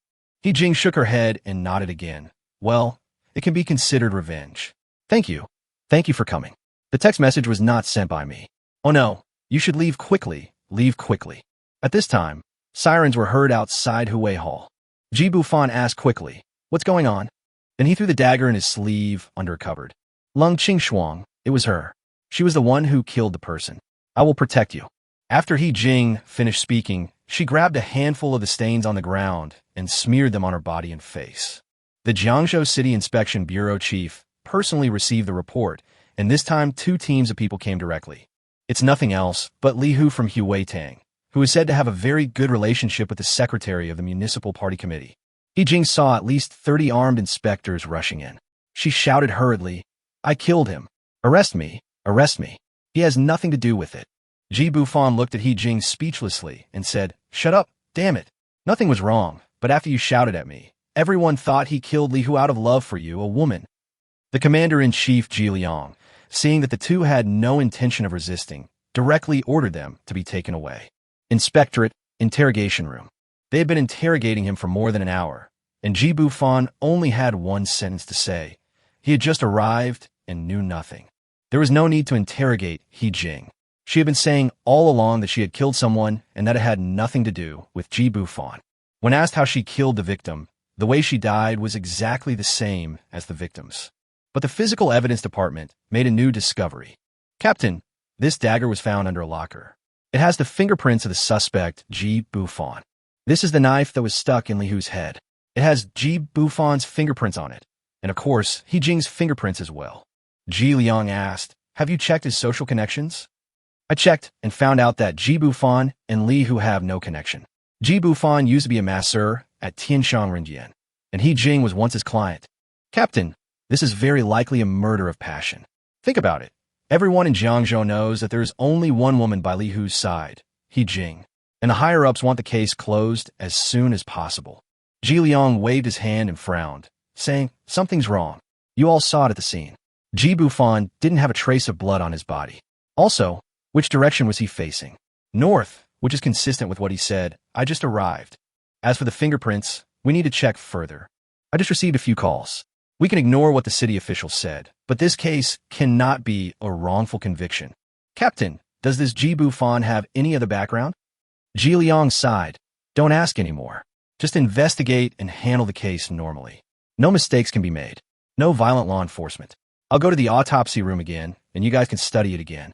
He Jing shook her head and nodded again. Well, it can be considered revenge. Thank you. Thank you for coming. The text message was not sent by me. Oh no, you should leave quickly, leave quickly. At this time, Sirens were heard outside Huey Hall. Ji Bufan asked quickly, "What's going on?" Then he threw the dagger in his sleeve under a cupboard. Lung Qing Shuang, it was her. She was the one who killed the person. I will protect you. After He Jing finished speaking, she grabbed a handful of the stains on the ground and smeared them on her body and face. The Jiangzhou City Inspection Bureau chief personally received the report, and this time 2 teams of people came directly. It's nothing else but Li Hu from Huitang, who is said to have a very good relationship with the secretary of the municipal party committee. He Jing saw at least 30 armed inspectors rushing in. She shouted hurriedly, "I killed him. Arrest me, arrest me. He has nothing to do with it." Ji Bufan looked at He Jing speechlessly and said, "Shut up, damn it. Nothing was wrong, but after you shouted at me, everyone thought he killed Li Hu out of love for you, a woman." The commander-in-chief Ji Liang, seeing that the two had no intention of resisting, directly ordered them to be taken away. Inspectorate, interrogation room. They had been interrogating him for more than an hour, and Ji Bufan only had one sentence to say. He had just arrived and knew nothing. There was no need to interrogate He Jing. She had been saying all along that she had killed someone and that it had nothing to do with Ji Bufan. When asked how she killed the victim, the way she died was exactly the same as the victim's. But the physical evidence department made a new discovery. "Captain, this dagger was found under a locker. It has the fingerprints of the suspect, Ji Bufan. This is the knife that was stuck in Li Hu's head. It has Ji Bufan's fingerprints on it, and of course, He Jing's fingerprints as well." Ji Liang asked, "Have you checked his social connections?" "I checked and found out that Ji Bufan and Li Hu have no connection. Ji Bufan used to be a masseur at Tianshang Renjian, and He Jing was once his client." "Captain, this is very likely a murder of passion. Think about it. Everyone in Jiangzhou knows that there is only one woman by Li Hu's side, He Jing, and the higher-ups want the case closed as soon as possible." Ji Liang waved his hand and frowned, saying, "Something's wrong. You all saw it at the scene. Ji Bufan didn't have a trace of blood on his body. Also, which direction was he facing? North, which is consistent with what he said. I just arrived. As for the fingerprints, we need to check further. I just received a few calls. We can ignore what the city officials said, but this case cannot be a wrongful conviction. Captain, does this Ji Bufan have any other background?" Ji Liang sighed. "Don't ask anymore. Just investigate and handle the case normally. No mistakes can be made. No violent law enforcement. I'll go to the autopsy room again, and you guys can study it again."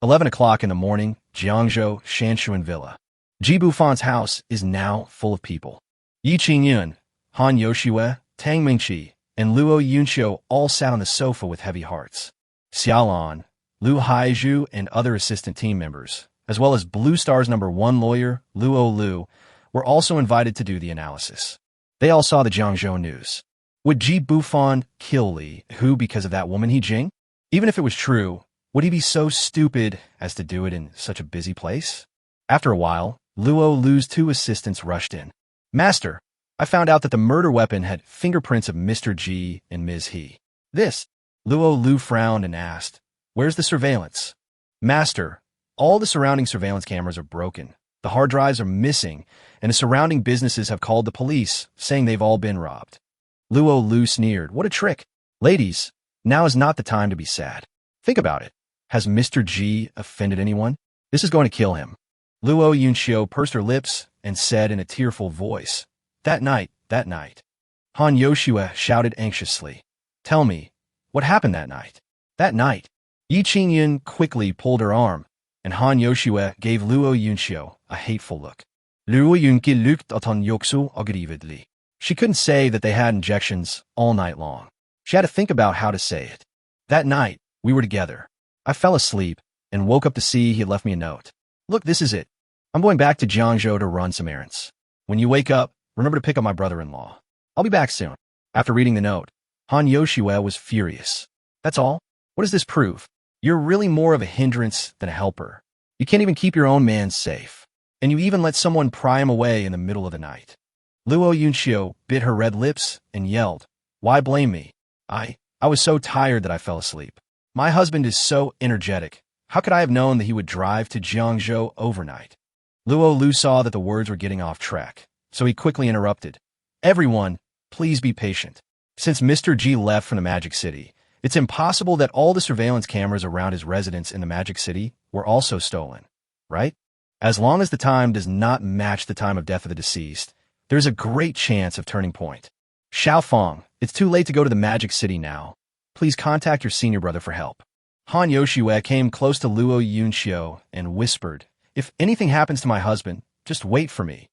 11 o'clock in the morning, Jiangzhou, Shanshuan Villa. Ji Bufan's house is now full of people. Yi Qingyun, Han Yoshue, Tang Mingqi, and Luo Yunxiu all sat on the sofa with heavy hearts. Xiaolan, Lu Haizhu, and other assistant team members, as well as Blue Star's #1 lawyer, Luo Lu, were also invited to do the analysis. They all saw the Jiangzhou news. Would Ji Bufan kill Li Hu because of that woman He Jing? Even if it was true, would he be so stupid as to do it in such a busy place? After a while, Luo Lu's 2 assistants rushed in. "Master, I found out that the murder weapon had fingerprints of Mr. Ji and Ms. He." "This?" Luo Lu frowned and asked, "Where's the surveillance?" "Master, all the surrounding surveillance cameras are broken. The hard drives are missing, and the surrounding businesses have called the police, saying they've all been robbed." Luo Lu sneered. "What a trick. Ladies, now is not the time to be sad. Think about it. Has Mr. Ji offended anyone? This is going to kill him." Luo Yunxiu pursed her lips and said in a tearful voice, that night. Han Yoshue shouted anxiously, "Tell me, what happened that night?" "That night." Yi Qingyun quickly pulled her arm, and Han Yoshue gave Luo Yunxiu a hateful look. Luo Yunki looked at Han Yoksu aggrievedly. She couldn't say that they had injections all night long. She had to think about how to say it. "That night, we were together. I fell asleep and woke up to see he had left me a note. Look, this is it. I'm going back to Jiangzhou to run some errands. When you wake up, remember to pick up my brother-in-law. I'll be back soon." After reading the note, Han Yoshue was furious. "That's all? What does this prove? You're really more of a hindrance than a helper. You can't even keep your own man safe. And you even let someone pry him away in the middle of the night." Luo Yunxiu bit her red lips and yelled, "Why blame me? I was so tired that I fell asleep. My husband is so energetic. How could I have known that he would drive to Jiangzhou overnight?" Luo Lu saw that the words were getting off track, so he quickly interrupted. "Everyone, please be patient. Since Mr. Ji left from the Magic City, it's impossible that all the surveillance cameras around his residence in the Magic City were also stolen, right? As long as the time does not match the time of death of the deceased, there's a great chance of turning point. Xiaofeng, it's too late to go to the Magic City now. Please contact your senior brother for help. Han Yoshue came close to Luo Yunxiu and whispered, if anything happens to my husband, just wait for me.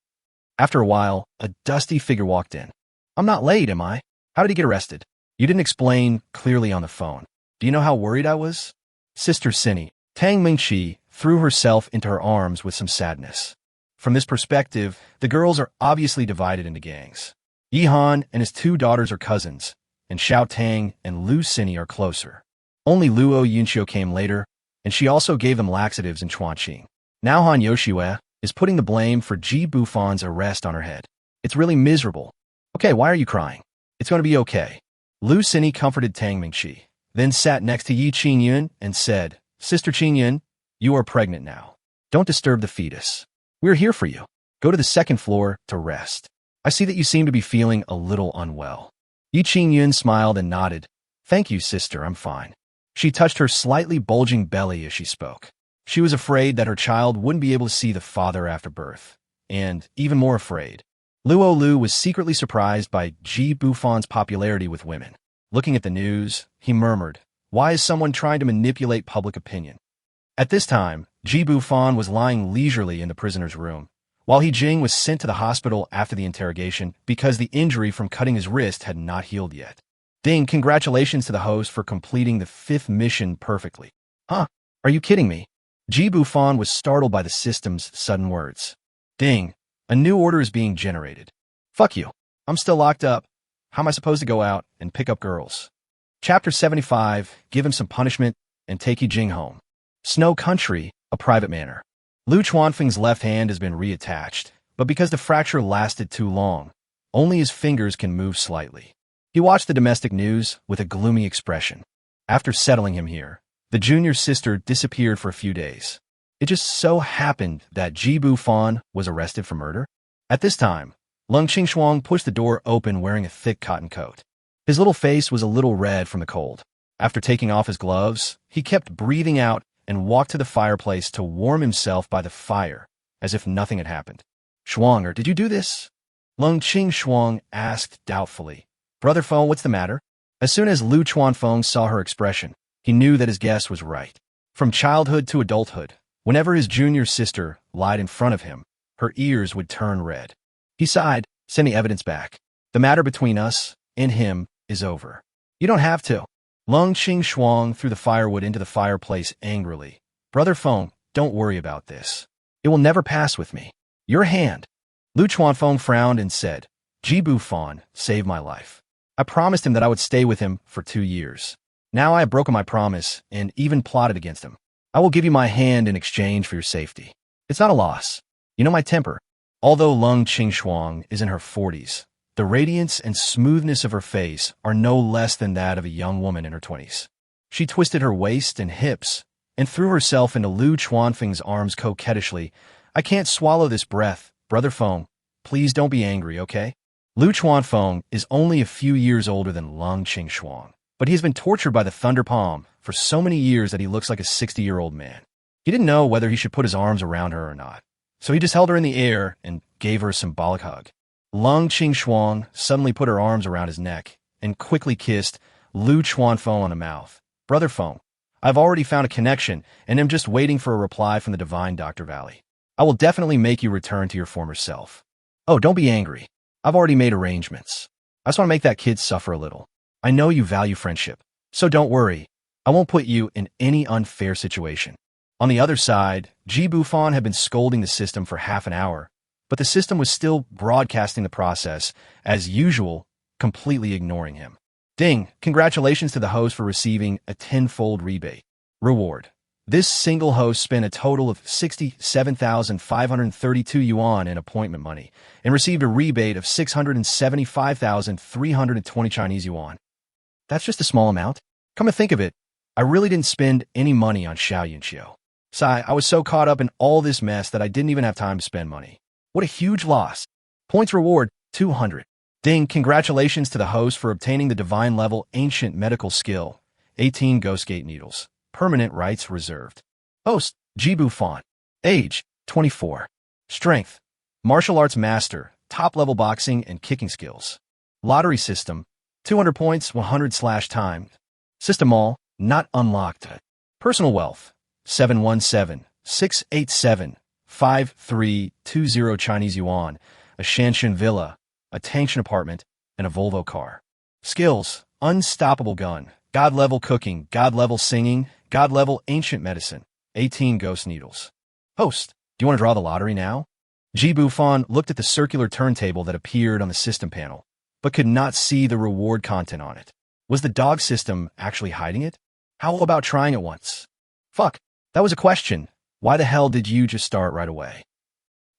After a while, a dusty figure walked in. I'm not late, am I? How did he get arrested? You didn't explain clearly on the phone. Do you know how worried I was? Sister Cindy, Tang Mingqi threw herself into her arms with some sadness. From this perspective, the girls are obviously divided into gangs. Yi Han and his two daughters are cousins, and Xiao Tang and Lu Cindy are closer. Only Luo Yunxiu came later, and she also gave them laxatives in Chuanqing. Now Han Yoshue is putting the blame for Ji Bufan's arrest on her head. It's really miserable. Okay, why are you crying? It's going to be okay. Lu Cindy comforted Tang Mingqi, then sat next to Yi Qingyun and said, Sister Qingyun, you are pregnant now. Don't disturb the fetus. We're here for you. Go to the second floor to rest. I see that you seem to be feeling a little unwell. Yi Qingyun smiled and nodded. Thank you, sister, I'm fine. She touched her slightly bulging belly as she spoke. She was afraid that her child wouldn't be able to see the father after birth, and even more afraid. Luo Lu was secretly surprised by Ji Bufan's popularity with women. Looking at the news, he murmured, why is someone trying to manipulate public opinion? At this time, Ji Bufan was lying leisurely in the prisoner's room, while He Jing was sent to the hospital after the interrogation because the injury from cutting his wrist had not healed yet. Ding, congratulations to the host for completing the 5th mission perfectly. Huh? Are you kidding me? Ji Bufan was startled by the system's sudden words. Ding, a new order is being generated. Fuck you. I'm still locked up. How am I supposed to go out and pick up girls? Chapter 75, give him some punishment and take Yi Jing home. Snow Country, a private manor. Lu Chuanfeng's left hand has been reattached, but because the fracture lasted too long, only his fingers can move slightly. He watched the domestic news with a gloomy expression. After settling him here, the junior sister disappeared for a few days. It just so happened that Ji Bufan was arrested for murder. At this time, Lung Qingshuang pushed the door open wearing a thick cotton coat. His little face was a little red from the cold. After taking off his gloves, he kept breathing out and walked to the fireplace to warm himself by the fire, as if nothing had happened. Shuanger, did you do this? Lung Qingshuang asked doubtfully. Brother Feng, what's the matter? As soon as Lu Chuanfeng saw her expression, he knew that his guess was right. From childhood to adulthood, whenever his junior sister lied in front of him, her ears would turn red. He sighed, sending evidence back. The matter between us and him is over. You don't have to. Lung Qingshuang threw the firewood into the fireplace angrily. Brother Feng, don't worry about this. It will never pass with me. Your hand. Lu Chuanfeng frowned and said, Ji Bufan saved my life. I promised him that I would stay with him for 2 years. Now I have broken my promise and even plotted against him. I will give you my hand in exchange for your safety. It's not a loss. You know my temper. Although Lung Qingshuang is in her 40s, the radiance and smoothness of her face are no less than that of a young woman in her 20s. She twisted her waist and hips and threw herself into Lu Chuanfeng's arms coquettishly. I can't swallow this breath, Brother Feng. Please don't be angry, okay? Lu Chuanfeng is only a few years older than Lung Qingshuang, but he's been tortured by the Thunder Palm for so many years that he looks like a 60-year-old man. He didn't know whether he should put his arms around her or not, so he just held her in the air and gave her a symbolic hug. Lung Qingshuang suddenly put her arms around his neck and quickly kissed Lu Chuanfeng on the mouth. Brother Feng, I've already found a connection and am just waiting for a reply from the divine Dr. Valley. I will definitely make you return to your former self. Oh, don't be angry. I've already made arrangements. I just want to make that kid suffer a little. I know you value friendship, so don't worry. I won't put you in any unfair situation. On the other side, Ji Bufan had been scolding the system for half an hour, but the system was still broadcasting the process, as usual, completely ignoring him. Ding, congratulations to the host for receiving a 10-fold rebate. Reward. This single host spent a total of 67,532 yuan in appointment money and received a rebate of 675,320 Chinese yuan. That's just a small amount. Come to think of it, I really didn't spend any money on Xiao Yunxiu. Sai, I was so caught up in all this mess that I didn't even have time to spend money. What a huge loss. Points reward, 200. Ding, congratulations to the host for obtaining the divine level ancient medical skill, 18 Ghost Gate needles. Permanent rights reserved. Host, Ji Bufan. Age, 24. Strength. Martial arts master, top-level boxing and kicking skills. Lottery system, 200 points, 100/time. System all, not unlocked. Personal wealth, 717-687-5320 Chinese yuan, a Shanshan villa, a Tangshan apartment, and a Volvo car. Skills, unstoppable gun, god-level cooking, god-level singing, god-level ancient medicine, 18 ghost needles. Host, do you want to draw the lottery now? Bufan looked at the circular turntable that appeared on the system panel, but could not see the reward content on it. Was the dog system actually hiding it? How about trying it once? Fuck, that was a question. Why the hell did you just start right away?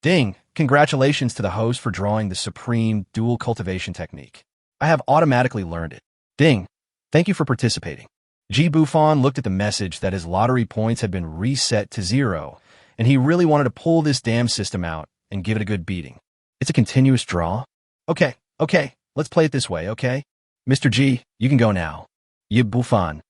Ding, congratulations to the host for drawing the supreme dual cultivation technique. I have automatically learned it. Ding, thank you for participating. Bufan looked at the message that his lottery points had been reset to 0, and he really wanted to pull this damn system out and give it a good beating. It's a continuous draw? Okay, let's play it this way, okay? Mr. G, you can go now. Bufan.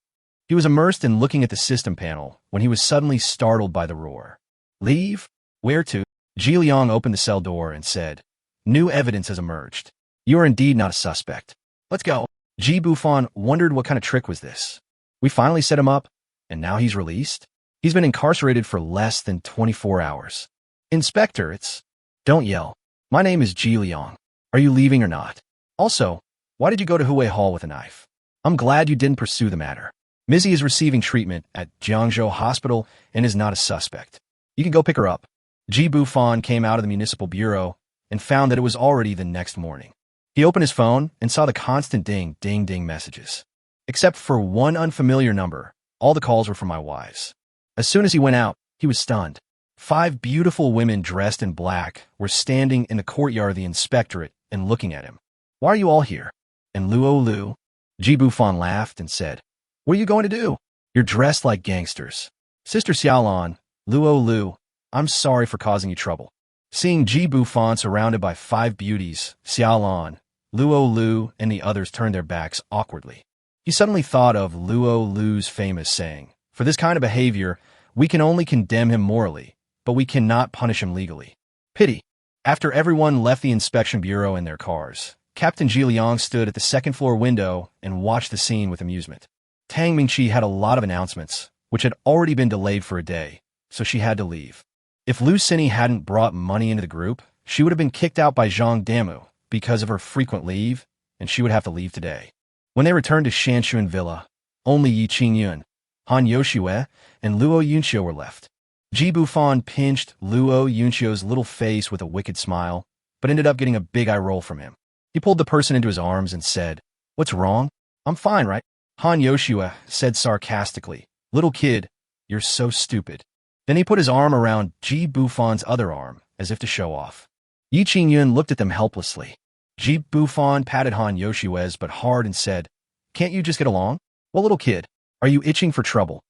He was immersed in looking at the system panel when he was suddenly startled by the roar. Leave? Where to? Ji Liang opened the cell door and said, "New evidence has emerged. You are indeed not a suspect. Let's go." Bufan wondered what kind of trick was this. We finally set him up, and now he's released? He's been incarcerated for less than 24 hours. Inspector, it's... Don't yell. My name is Ji Liang. Are you leaving or not? Also, why did you go to Huey Hall with a knife? I'm glad you didn't pursue the matter. Mizzy is receiving treatment at Jiangzhou Hospital and is not a suspect. You can go pick her up. Bufan came out of the municipal bureau and found that it was already the next morning. He opened his phone and saw the constant ding, ding, ding messages. Except for one unfamiliar number, all the calls were from my wives. As soon as he went out, he was stunned. 5 beautiful women dressed in black were standing in the courtyard of the inspectorate and looking at him. Why are you all here? And Luo, Bufan laughed and said, what are you going to do? You're dressed like gangsters. Sister Xiaolan, Luo, I'm sorry for causing you trouble. Seeing Bufan surrounded by 5 beauties, Xiaolan, Luo, and the others turned their backs awkwardly. He suddenly thought of Luo's famous saying, for this kind of behavior, we can only condemn him morally, but we cannot punish him legally. Pity. After everyone left the inspection bureau in their cars, Captain Ji Liang stood at the second-floor window and watched the scene with amusement. Tang Mingqi had a lot of announcements, which had already been delayed for a day, so she had to leave. If Lu Xini hadn't brought money into the group, she would have been kicked out by Zhang Damu because of her frequent leave, and she would have to leave today. When they returned to Shanshan Villa, only Yi Qingyun, Han Yoshue, and Luo Yunxiu were left. Bufan pinched Luo Yunxiu's little face with a wicked smile, but ended up getting a big eye roll from him. He pulled the person into his arms and said, "What's wrong? I'm fine, right?" Han Yoshue said sarcastically, "Little kid, you're so stupid." Then he put his arm around Bufan's other arm, as if to show off. Yi Qingyun looked at them helplessly. Bufan patted Han Yoshue's but hard and said, "Can't you just get along? Well, little kid, are you itching for trouble?"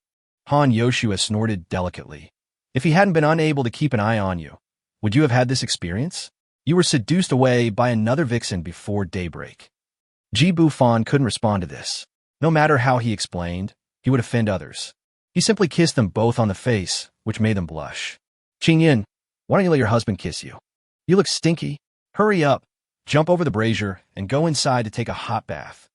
Han Yoshue snorted delicately. "If he hadn't been unable to keep an eye on you, would you have had this experience? You were seduced away by another vixen before daybreak." Bufan couldn't respond to this. No matter how he explained, he would offend others. He simply kissed them both on the face, which made them blush. "Qingyun, why don't you let your husband kiss you? You look stinky. Hurry up, jump over the brazier, and go inside to take a hot bath."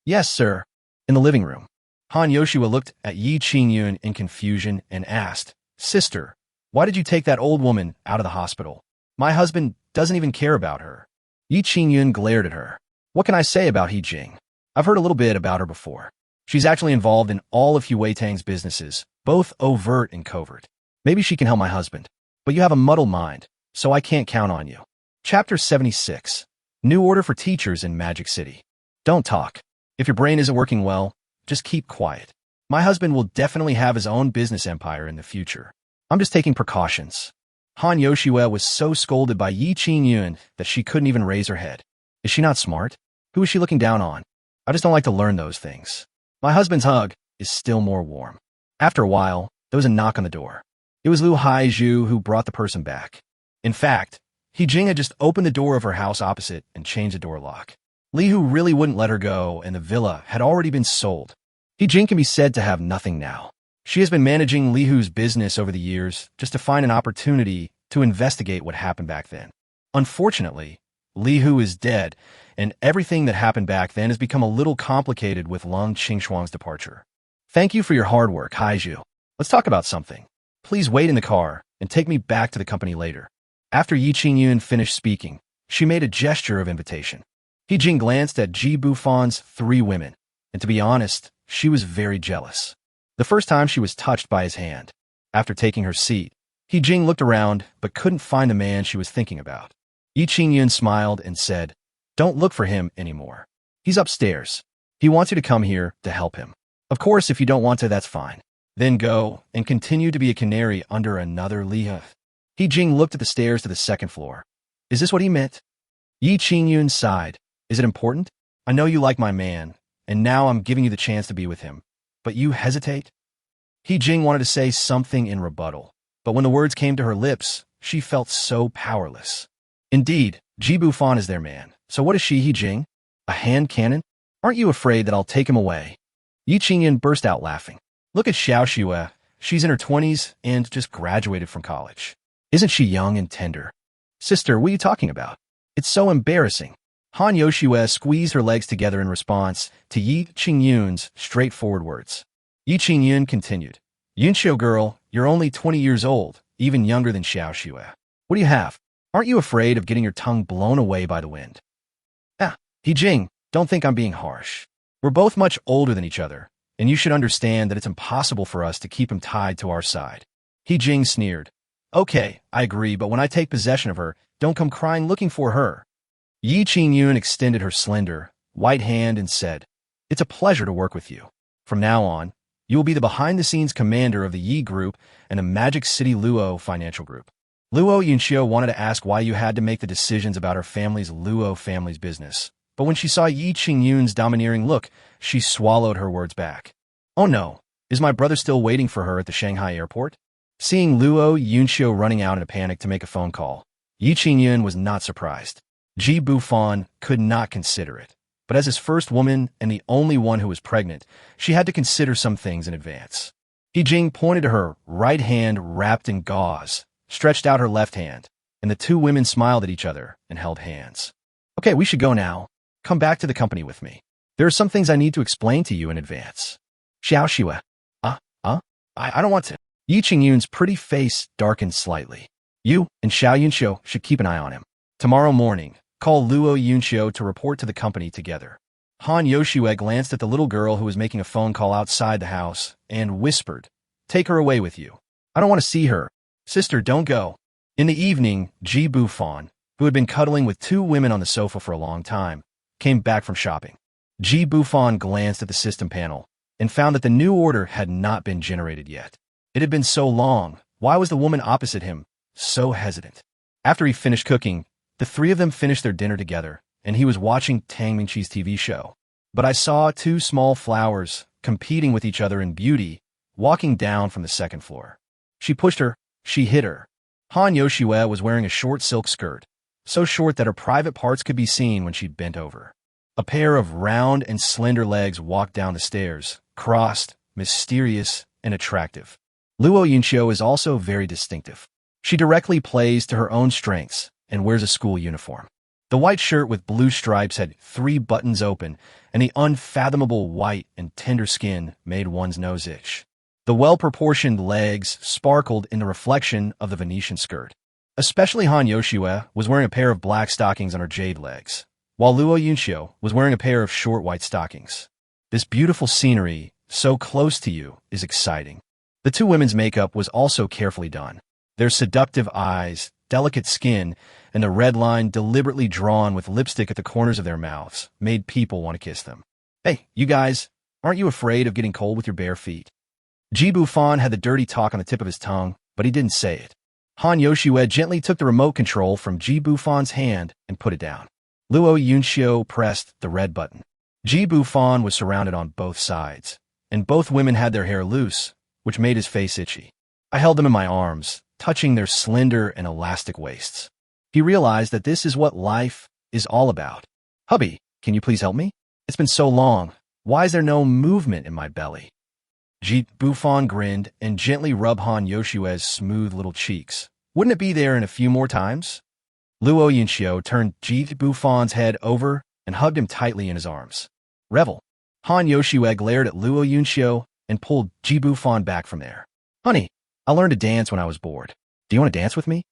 "Yes, sir." In the living room, Han Yoshua looked at Yi Qingyun in confusion and asked, "Sister, why did you take that old woman out of the hospital? My husband doesn't even care about her." Yi Qingyun glared at her. "What can I say about He Jing? I've heard a little bit about her before. She's actually involved in all of Hu Weitang's businesses, both overt and covert. Maybe she can help my husband. But you have a muddled mind, so I can't count on you." Chapter 76. New Order for Teachers in Magic City. Don't talk. If your brain isn't working well, just keep quiet. My husband will definitely have his own business empire in the future. I'm just taking precautions. Han Yoshue was so scolded by Yi Qingyun that she couldn't even raise her head. Is she not smart? Who is she looking down on? I just don't like to learn those things. My husband's hug is still more warm. After a while, there was a knock on the door. It was Lu Haizhu who brought the person back. In fact, He Jing had just opened the door of her house opposite and changed the door lock. Li Hu really wouldn't let her go, and the villa had already been sold. He Jing can be said to have nothing now. She has been managing Li Hu's business over the years just to find an opportunity to investigate what happened back then. Unfortunately, Li Hu is dead, and everything that happened back then has become a little complicated with Lung Qingshuang's departure. Thank you for your hard work, Haiju. Let's talk about something. Please wait in the car and take me back to the company later. After Yi Qingyun finished speaking, she made a gesture of invitation. He Jing glanced at Ji Bufan's 3 women, and to be honest, she was very jealous. The first time she was touched by his hand. After taking her seat, He Jing looked around but couldn't find the man she was thinking about. Yi Qingyun smiled and said, "Don't look for him anymore. He's upstairs. He wants you to come here to help him. Of course, if you don't want to, that's fine. Then go and continue to be a canary under another Liha." He Jing looked at the stairs to the second floor. Is this what he meant? Yi Qingyun sighed. Is it important? I know you like my man, and now I'm giving you the chance to be with him. But you hesitate? He Jing wanted to say something in rebuttal, but when the words came to her lips, she felt so powerless. Indeed, Ji Bufan is their man. So what is she, He Jing? A hand cannon? Aren't you afraid that I'll take him away? Yi Qingyun burst out laughing. Look at Xiao Xue. She's in her 20s and just graduated from college. Isn't she young and tender? Sister, what are you talking about? It's so embarrassing. Han Yoshue squeezed her legs together in response to Yi Qingyun's straightforward words. Yi Qingyun continued. Yunxiu girl, you're only 20 years old, even younger than Xiao Xue. What do you have? Aren't you afraid of getting your tongue blown away by the wind? He Jing, don't think I'm being harsh. We're both much older than each other, and you should understand that it's impossible for us to keep him tied to our side. He Jing sneered. Okay, I agree, but when I take possession of her, don't come crying looking for her. Yi Qingyun extended her slender, white hand and said, It's a pleasure to work with you. From now on, you will be the behind-the-scenes commander of the Yi Group and the Magic City Luo Financial Group. Luo Yunxiu wanted to ask why you had to make the decisions about her family's Luo family's business, but when she saw Yi Qingyun's domineering look, she swallowed her words back. Oh no, is my brother still waiting for her at the Shanghai airport? Seeing Luo Yunxiu running out in a panic to make a phone call, Yi Qingyun was not surprised. Ji Bufan could not consider it, but as his first woman and the only one who was pregnant, she had to consider some things in advance. He Jing pointed to her right hand wrapped in gauze, stretched out her left hand, and the 2 women smiled at each other and held hands. Okay, we should go now. Come back to the company with me. There are some things I need to explain to you in advance. Xiao Xue. I don't want to. Yi Qingyun's pretty face darkened slightly. You and Xiao Yunxiu should keep an eye on him. Tomorrow morning, call Luo Yunxiu to report to the company together. Han Yoshue glanced at the little girl who was making a phone call outside the house and whispered, Take her away with you. I don't want to see her. Sister, don't go. In the evening, Ji Bufan, who had been cuddling with 2 women on the sofa for a long time, came back from shopping. Ji Bufan glanced at the system panel and found that the new order had not been generated yet. It had been so long. Why was the woman opposite him so hesitant? After he finished cooking, the 3 of them finished their dinner together, and he was watching Tang Mingqi's TV show. But I saw 2 small flowers competing with each other in beauty, walking down from the second floor. She pushed her, she hit her. Han Yoshue was wearing a short silk skirt, so short that her private parts could be seen when she bent over. A pair of round and slender legs walked down the stairs, crossed, mysterious, and attractive. Luo Yunxiu is also very distinctive. She directly plays to her own strengths and wears a school uniform. The white shirt with blue stripes had 3 buttons open, and the unfathomable white and tender skin made one's nose itch. The well-proportioned legs sparkled in the reflection of the Venetian skirt. Especially Han Yoshue was wearing a pair of black stockings on her jade legs, while Luo Yunxiu was wearing a pair of short white stockings. This beautiful scenery, so close to you, is exciting. The 2 women's makeup was also carefully done. Their seductive eyes, delicate skin, and the red line deliberately drawn with lipstick at the corners of their mouths made people want to kiss them. Hey, you guys, aren't you afraid of getting cold with your bare feet? Ji Bufan had the dirty talk on the tip of his tongue, but he didn't say it. Han Yoshue gently took the remote control from Ji Bufan's hand and put it down. Luo Yunxiu pressed the red button. Ji Bufan was surrounded on both sides, and both women had their hair loose, which made his face itchy. I held them in my arms, touching their slender and elastic waists. He realized that this is what life is all about. Hubby, can you please help me? It's been so long. Why is there no movement in my belly? Ji Bufan grinned and gently rubbed Han Yoshue's smooth little cheeks, Wouldn't it be there in a few more times? Luo Yunxiu turned Ji Bufan's head over and hugged him tightly in his arms. Revel. Han Yoshue glared at Luo Yunxiu and pulled Ji Bufan back from there. Honey, I learned to dance when I was bored. Do you want to dance with me?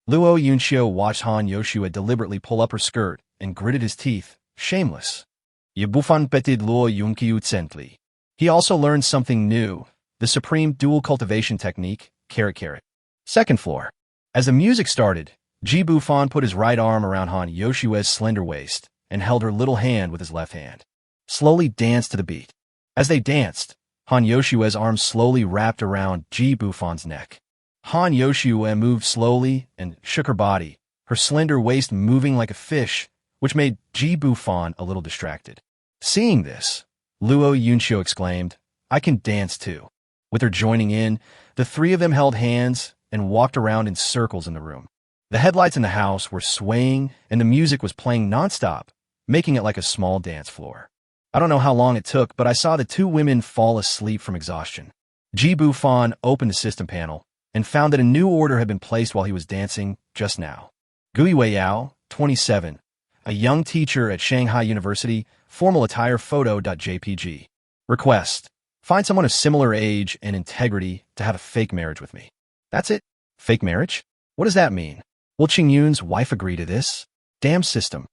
Luo Yunxiu watched Han Yoshue deliberately pull up her skirt and gritted his teeth, shameless. Ye Bufan petit Luo Yunqiu Tsentli. He also learned something new, the supreme dual cultivation technique, carrot carrot. Second floor. As the music started, Ji Bufan put his right arm around Han Yoshue's slender waist and held her little hand with his left hand. Slowly danced to the beat. As they danced, Han Yoshue's arms slowly wrapped around Ji Bufan's neck. Han Yoshue moved slowly and shook her body, her slender waist moving like a fish, which made Ji Bufan a little distracted. Seeing this, Luo Yunxiu exclaimed, I can dance too. With her joining in, the three of them held hands and walked around in circles in the room. The headlights in the house were swaying and the music was playing nonstop, making it like a small dance floor. I don't know how long it took, but I saw the two women fall asleep from exhaustion. Ji Bufan opened the system panel and found that a new order had been placed while he was dancing just now. Gui Weiyao, 27, a young teacher at Shanghai University, formal attire photo.jpg. Request. Find someone of similar age and integrity to have a fake marriage with me. That's it? Fake marriage? What does that mean? Will Qingyun's wife agree to this? Damn system.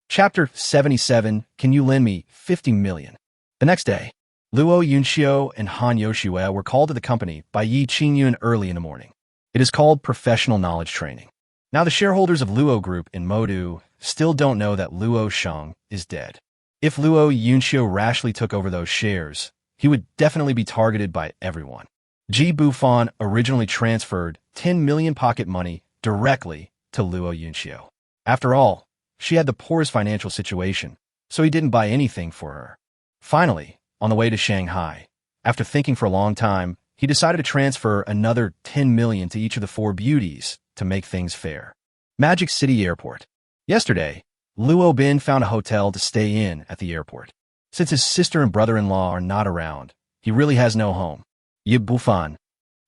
Chapter 77, Can you lend me 50 million? The next day, Luo Yunxiu and Han Yoshue were called to the company by Yi Qingyun early in the morning. It is called professional knowledge training. Now the shareholders of Luo Group in Modu still don't know that Luo Shong is dead. If Luo Yunxiu rashly took over those shares, he would definitely be targeted by everyone. Ji Bufan originally transferred 10 million pocket money directly to Luo Yunxiu. After all, she had the poorest financial situation, so he didn't buy anything for her. Finally, on the way to Shanghai, after thinking for a long time, he decided to transfer another 10 million to each of the four beauties to make things fair. Magic City Airport. Yesterday, Luo Bin found a hotel to stay in at the airport. Since his sister and brother-in-law are not around, he really has no home. Ye Bufan.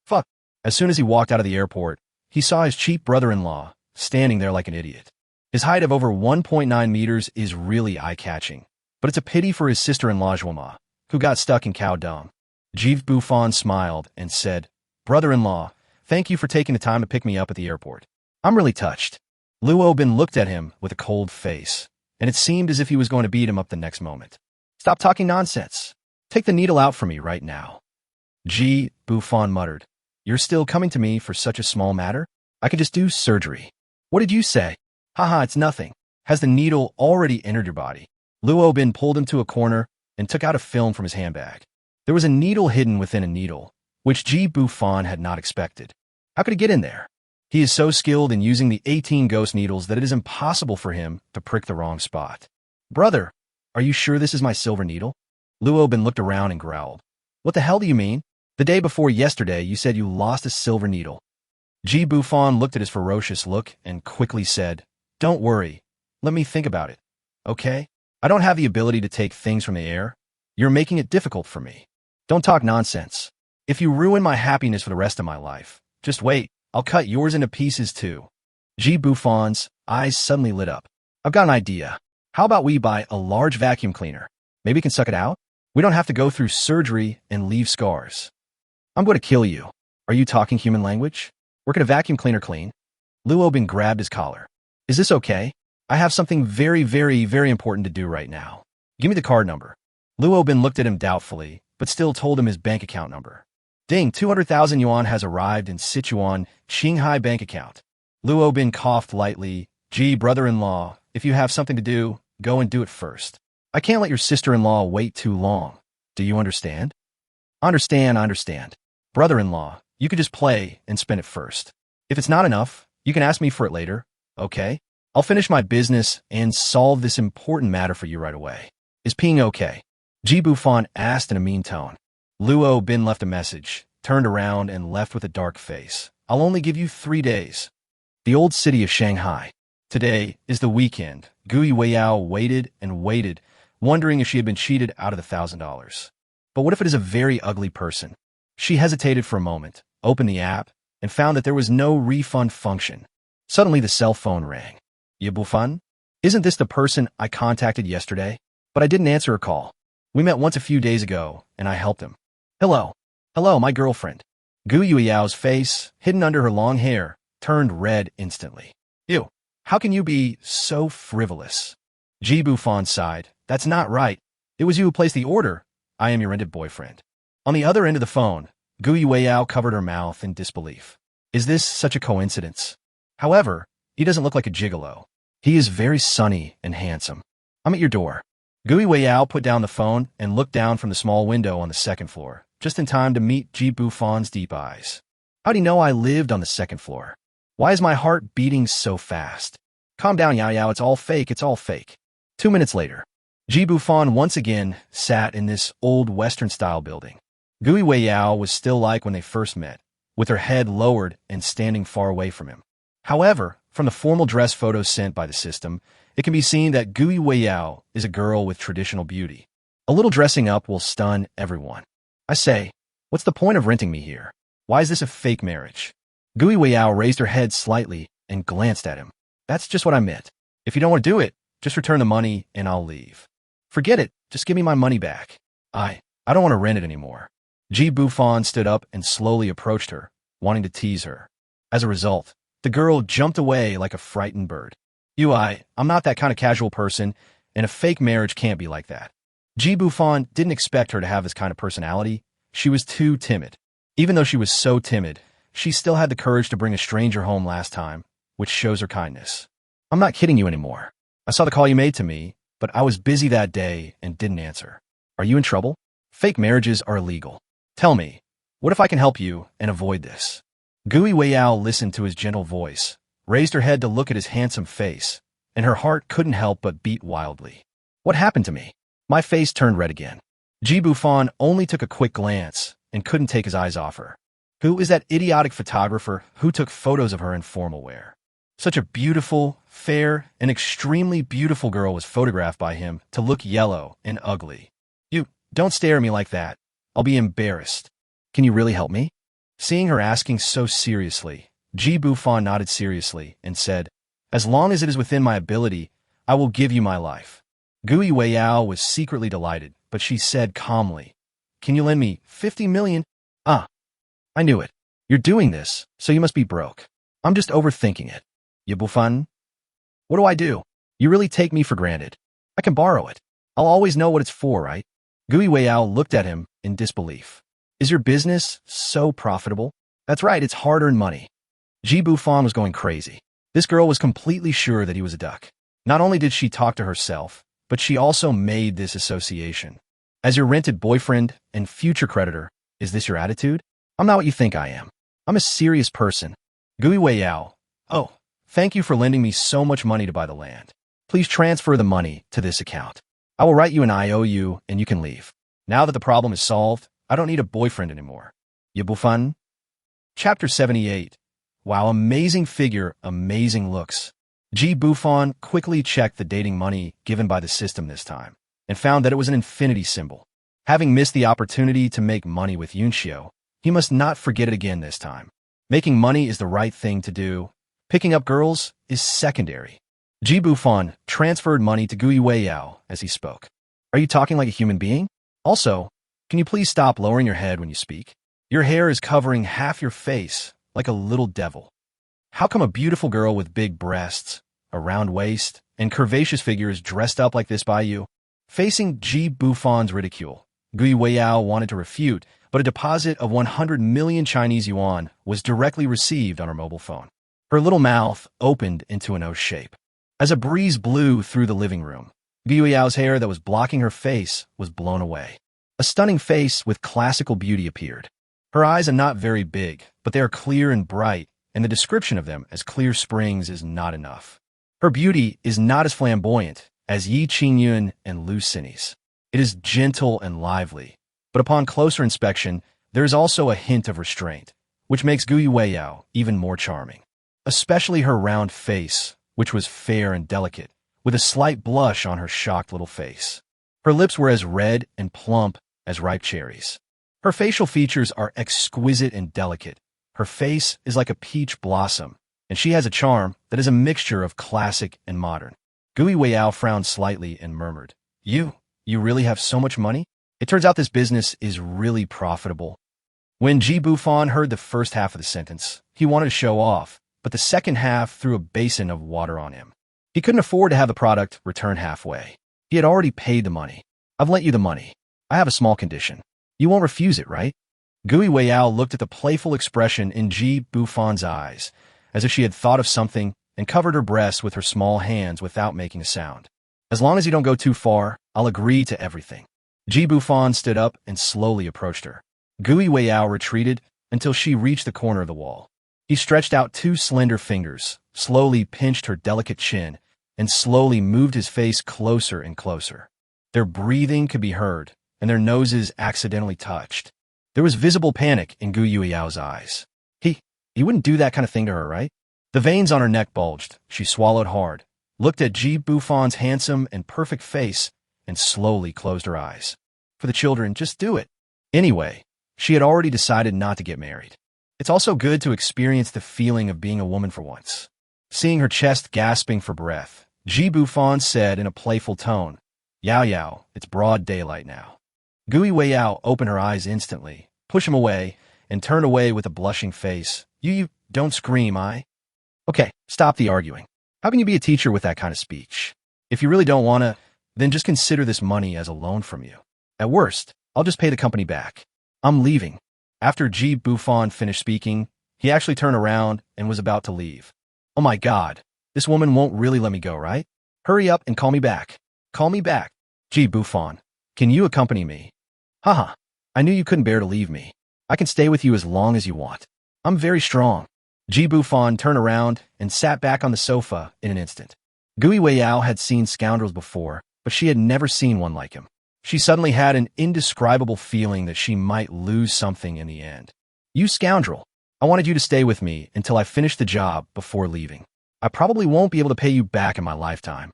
Fuck. As soon as he walked out of the airport, he saw his cheap brother-in-law standing there like an idiot. His height of over 1.9 meters is really eye-catching, but it's a pity for his sister-in-law Zhuoma, who got stuck in cow dung. Ji Bufan smiled and said, Brother-in-law, thank you for taking the time to pick me up at the airport. I'm really touched. Luo Bin looked at him with a cold face, and it seemed as if he was going to beat him up the next moment. Stop talking nonsense. Take the needle out for me right now. Ji Bufan muttered, You're still coming to me for such a small matter? I could just do surgery. What did you say? Haha, it's nothing. Has the needle already entered your body? Luo Bin pulled him to a corner and took out a film from his handbag. There was a needle hidden within a needle, which Ji Bufan had not expected. How could it get in there? He is so skilled in using the 18 ghost needles that it is impossible for him to prick the wrong spot. Brother, are you sure this is my silver needle? Luo Bin looked around and growled. What the hell do you mean? The day before yesterday, you said you lost a silver needle. Ji Bufan looked at his ferocious look and quickly said, Don't worry. Let me think about it. Okay? I don't have the ability to take things from the air. You're making it difficult for me. Don't talk nonsense. If you ruin my happiness for the rest of my life, just wait. I'll cut yours into pieces too. Ji Bufan's eyes suddenly lit up. I've got an idea. How about we buy a large vacuum cleaner? Maybe we can suck it out? We don't have to go through surgery and leave scars. I'm going to kill you. Are you talking human language? Where can a vacuum cleaner clean? Luo Bin grabbed his collar. Is this okay? I have something very, very, very important to do right now. Give me the card number. Luo Bin looked at him doubtfully, but still told him his bank account number. Ding, 200,000 yuan has arrived in Sichuan, Shanghai bank account. Luo Bin coughed lightly. Gee, brother-in-law, if you have something to do, go and do it first. I can't let your sister-in-law wait too long. Do you understand? I understand. Brother-in-law, you could just play and spend it first. If it's not enough, you can ask me for it later, okay? I'll finish my business and solve this important matter for you right away. Is peeing okay? Ji Bufan asked in a mean tone. Luo Bin left a message, turned around and left with a dark face. I'll only give you 3 days. The old city of Shanghai. Today is the weekend. Gui Weiyao waited and waited, wondering if she had been cheated out of the $1,000. But what if it is a very ugly person? She hesitated for a moment, opened the app, and found that there was no refund function. Suddenly the cell phone rang. Bufan? Isn't this the person I contacted yesterday? But I didn't answer a call. We met once a few days ago, and I helped him. Hello. Hello, my girlfriend. Gu Yuyao's face, hidden under her long hair, turned red instantly. Ew, how can you be so frivolous? Ji Bufan sighed. That's not right. It was you who placed the order. I am your rented boyfriend. On the other end of the phone, Gu Yueyao covered her mouth in disbelief. Is this such a coincidence? However, he doesn't look like a gigolo. He is very sunny and handsome. I'm at your door. Gu Yueyao put down the phone and looked down from the small window on the second floor, just in time to meet Ji Bufan's deep eyes. How'd he know I lived on the second floor? Why is my heart beating so fast? Calm down, Yao Yao, it's all fake, it's all fake. 2 minutes later, Ji Bufan once again sat in this old Western-style building. Gu Yueyao was still like when they first met, with her head lowered and standing far away from him. However, from the formal dress photos sent by the system, it can be seen that Gu Yueyao is a girl with traditional beauty. A little dressing up will stun everyone. I say, what's the point of renting me here? Why is this a fake marriage? Gu Yueyao raised her head slightly and glanced at him. That's just what I meant. If you don't want to do it, just return the money and I'll leave. Forget it, just give me my money back. I don't want to rent it anymore. Ji Bufan stood up and slowly approached her, wanting to tease her. As a result, the girl jumped away like a frightened bird. I'm not that kind of casual person, and a fake marriage can't be like that. Ji Bufan didn't expect her to have this kind of personality. She was too timid. Even though she was so timid, she still had the courage to bring a stranger home last time, which shows her kindness. I'm not kidding you anymore. I saw the call you made to me, but I was busy that day and didn't answer. Are you in trouble? Fake marriages are illegal. Tell me, what if I can help you and avoid this? Gu Yueyao listened to his gentle voice, raised her head to look at his handsome face, and her heart couldn't help but beat wildly. What happened to me? My face turned red again. Ji Bufan only took a quick glance and couldn't take his eyes off her. Who is that idiotic photographer who took photos of her in formal wear? Such a beautiful, fair, and extremely beautiful girl was photographed by him to look yellow and ugly. You, don't stare at me like that. I'll be embarrassed. Can you really help me? Seeing her asking so seriously, Ji Bufan nodded seriously and said, as long as it is within my ability, I will give you my life. Gu Yueyao was secretly delighted, but she said calmly, can you lend me 50 million? I knew it. You're doing this, so you must be broke. I'm just overthinking it. Bufan? What do I do? You really take me for granted. I can borrow it. I'll always know what it's for, right? Gu Yueyao looked at him in disbelief. Is your business so profitable? That's right, it's hard-earned money. Ji Bufan was going crazy. This girl was completely sure that he was a duck. Not only did she talk to herself, but she also made this association. As your rented boyfriend and future creditor, is this your attitude? I'm not what you think I am. I'm a serious person. Gu Yueyao. Oh, thank you for lending me so much money to buy the land. Please transfer the money to this account. I will write you an IOU and you can leave. Now that the problem is solved, I don't need a boyfriend anymore. Bufan? Chapter 78. Wow, amazing figure, amazing looks. Ji Bufan quickly checked the dating money given by the system this time, and found that it was an infinity symbol. Having missed the opportunity to make money with Yunxiu, he must not forget it again this time. Making money is the right thing to do. Picking up girls is secondary. Ji Bufan transferred money to Gu Yueyao as he spoke. Are you talking like a human being? Also, can you please stop lowering your head when you speak? Your hair is covering half your face like a little devil. How come a beautiful girl with big breasts, a round waist, and curvaceous figure is dressed up like this by you? Facing Ji Bufan's ridicule, Gu Yueyao wanted to refute, but a deposit of 100 million Chinese yuan was directly received on her mobile phone. Her little mouth opened into an O shape. As a breeze blew through the living room, Gu Yueyao's hair that was blocking her face was blown away. A stunning face with classical beauty appeared. Her eyes are not very big, but they are clear and bright, and the description of them as clear springs is not enough. Her beauty is not as flamboyant as Yi Qingyun and Lu Xinyi's. It is gentle and lively, but upon closer inspection, there is also a hint of restraint, which makes Gu Yueyao even more charming. Especially her round face, which was fair and delicate, with a slight blush on her shocked little face. Her lips were as red and plump as ripe cherries. Her facial features are exquisite and delicate, Her face is like a peach blossom, and she has a charm that is a mixture of classic and modern. Gui Weiyao frowned slightly and murmured, You really have so much money? It turns out this business is really profitable. When Ji Bufan heard the first half of the sentence, he wanted to show off, but the second half threw a basin of water on him. He couldn't afford to have the product returned halfway. He had already paid the money. I've lent you the money. I have a small condition. You won't refuse it, right? Gui Weiyao looked at the playful expression in Ji Bufan's eyes, as if she had thought of something, and covered her breast with her small hands without making a sound. As long as you don't go too far, I'll agree to everything. Ji Bufan stood up and slowly approached her. Gui Weiyao retreated until she reached the corner of the wall. He stretched out two slender fingers, slowly pinched her delicate chin, and slowly moved his face closer and closer. Their breathing could be heard, and their noses accidentally touched. There was visible panic in Gui Weyao's eyes. He wouldn't do that kind of thing to her, right? The veins on her neck bulged. She swallowed hard, looked at Ji Bufan's handsome and perfect face, and slowly closed her eyes. For the children, just do it. Anyway, she had already decided not to get married. It's also good to experience the feeling of being a woman for once. Seeing her chest gasping for breath, Ji Bufan said in a playful tone, Yao, it's broad daylight now. Gui Weiyao opened her eyes instantly, pushed him away, and turned away with a blushing face. You don't scream, Okay, stop the arguing. How can you be a teacher with that kind of speech? If you really don't want to, then just consider this money as a loan from you. At worst, I'll just pay the company back. I'm leaving. After Ji Bufan finished speaking, he actually turned around and was about to leave. Oh my God, this woman won't really let me go, right? Hurry up and call me back. Call me back. Ji Bufan, can you accompany me? Haha, I knew you couldn't bear to leave me. I can stay with you as long as you want. I'm very strong. Ji Bufan turned around and sat back on the sofa in an instant. Gui Weiyao had seen scoundrels before, but she had never seen one like him. She suddenly had an indescribable feeling that she might lose something in the end. You scoundrel! I wanted you to stay with me until I finished the job before leaving. I probably won't be able to pay you back in my lifetime.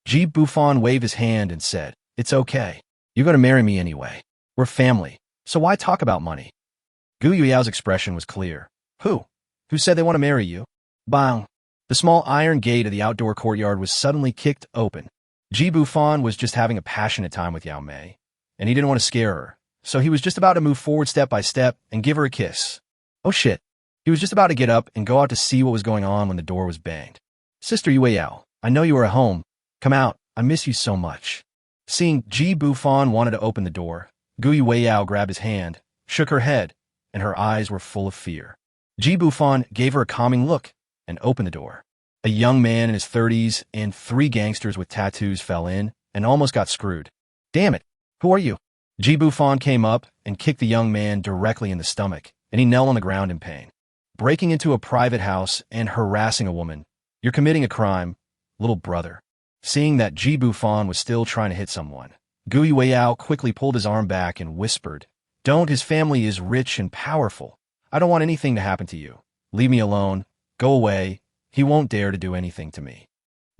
Ji Bufan waved his hand and said, It's okay. You're going to marry me anyway. We're family, so why talk about money? Gui Weyao's expression was clear. Who said they want to marry you? Bang! The small iron gate of the outdoor courtyard was suddenly kicked open. Ji Bufan was just having a passionate time with Yao Mei, and he didn't want to scare her, so he was just about to move forward step by step and give her a kiss. Oh shit. He was just about to get up and go out to see what was going on when the door was banged. Sister Weiyao, I know you are at home. Come out. I miss you so much. Seeing Ji Bufan wanted to open the door, Gui Weiyao grabbed his hand, shook her head, and her eyes were full of fear. Ji Bufan gave her a calming look and opened the door. A young man in his 30s and 3 gangsters with tattoos fell in and almost got screwed. Damn it, who are you? Ji Bufan came up and kicked the young man directly in the stomach, and he knelt on the ground in pain. Breaking into a private house and harassing a woman, you're committing a crime, little brother. Seeing that Ji Bufan was still trying to hit someone, Gui Weiyao quickly pulled his arm back and whispered, Don't, his family is rich and powerful. I don't want anything to happen to you. Leave me alone. Go away. He won't dare to do anything to me.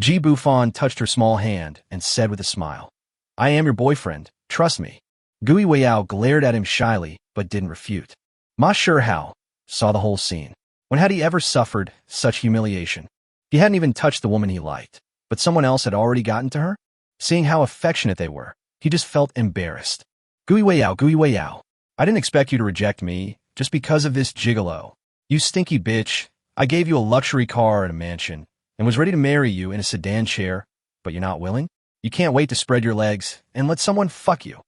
Ji Bufan touched her small hand and said with a smile, I am your boyfriend. Trust me. Gui Weiyao glared at him shyly, but didn't refute. Ma Shihao saw the whole scene. When had he ever suffered such humiliation? He hadn't even touched the woman he liked, but someone else had already gotten to her? Seeing how affectionate they were, he just felt embarrassed. Gui Weiyao, I didn't expect you to reject me just because of this gigolo. You stinky bitch. I gave you a luxury car and a mansion, and was ready to marry you in a sedan chair, but you're not willing? You can't wait to spread your legs and let someone fuck you.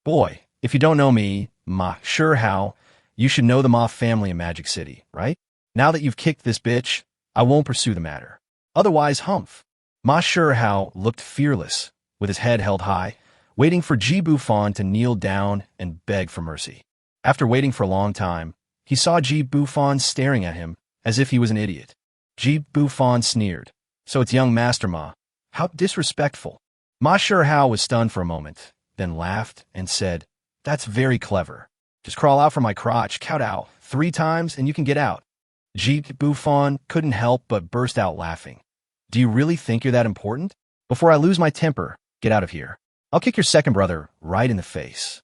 Boy, if you don't know me, Ma Shihao, you should know the Ma family in Magic City, right? Now that you've kicked this bitch, I won't pursue the matter. Otherwise, humph. Ma Shihao looked fearless, with his head held high, waiting for Ji Bufan to kneel down and beg for mercy. After waiting for a long time, he saw Ji Bufan staring at him as if he was an idiot. Ji Bufan sneered. So it's young Master Ma. How disrespectful. Ma Shihao was stunned for a moment, then laughed and said, That's very clever. Just crawl out from my crotch, kowtow 3 times, and you can get out. Ji Bufan couldn't help but burst out laughing. Do you really think you're that important? Before I lose my temper, get out of here. I'll kick your second brother right in the face.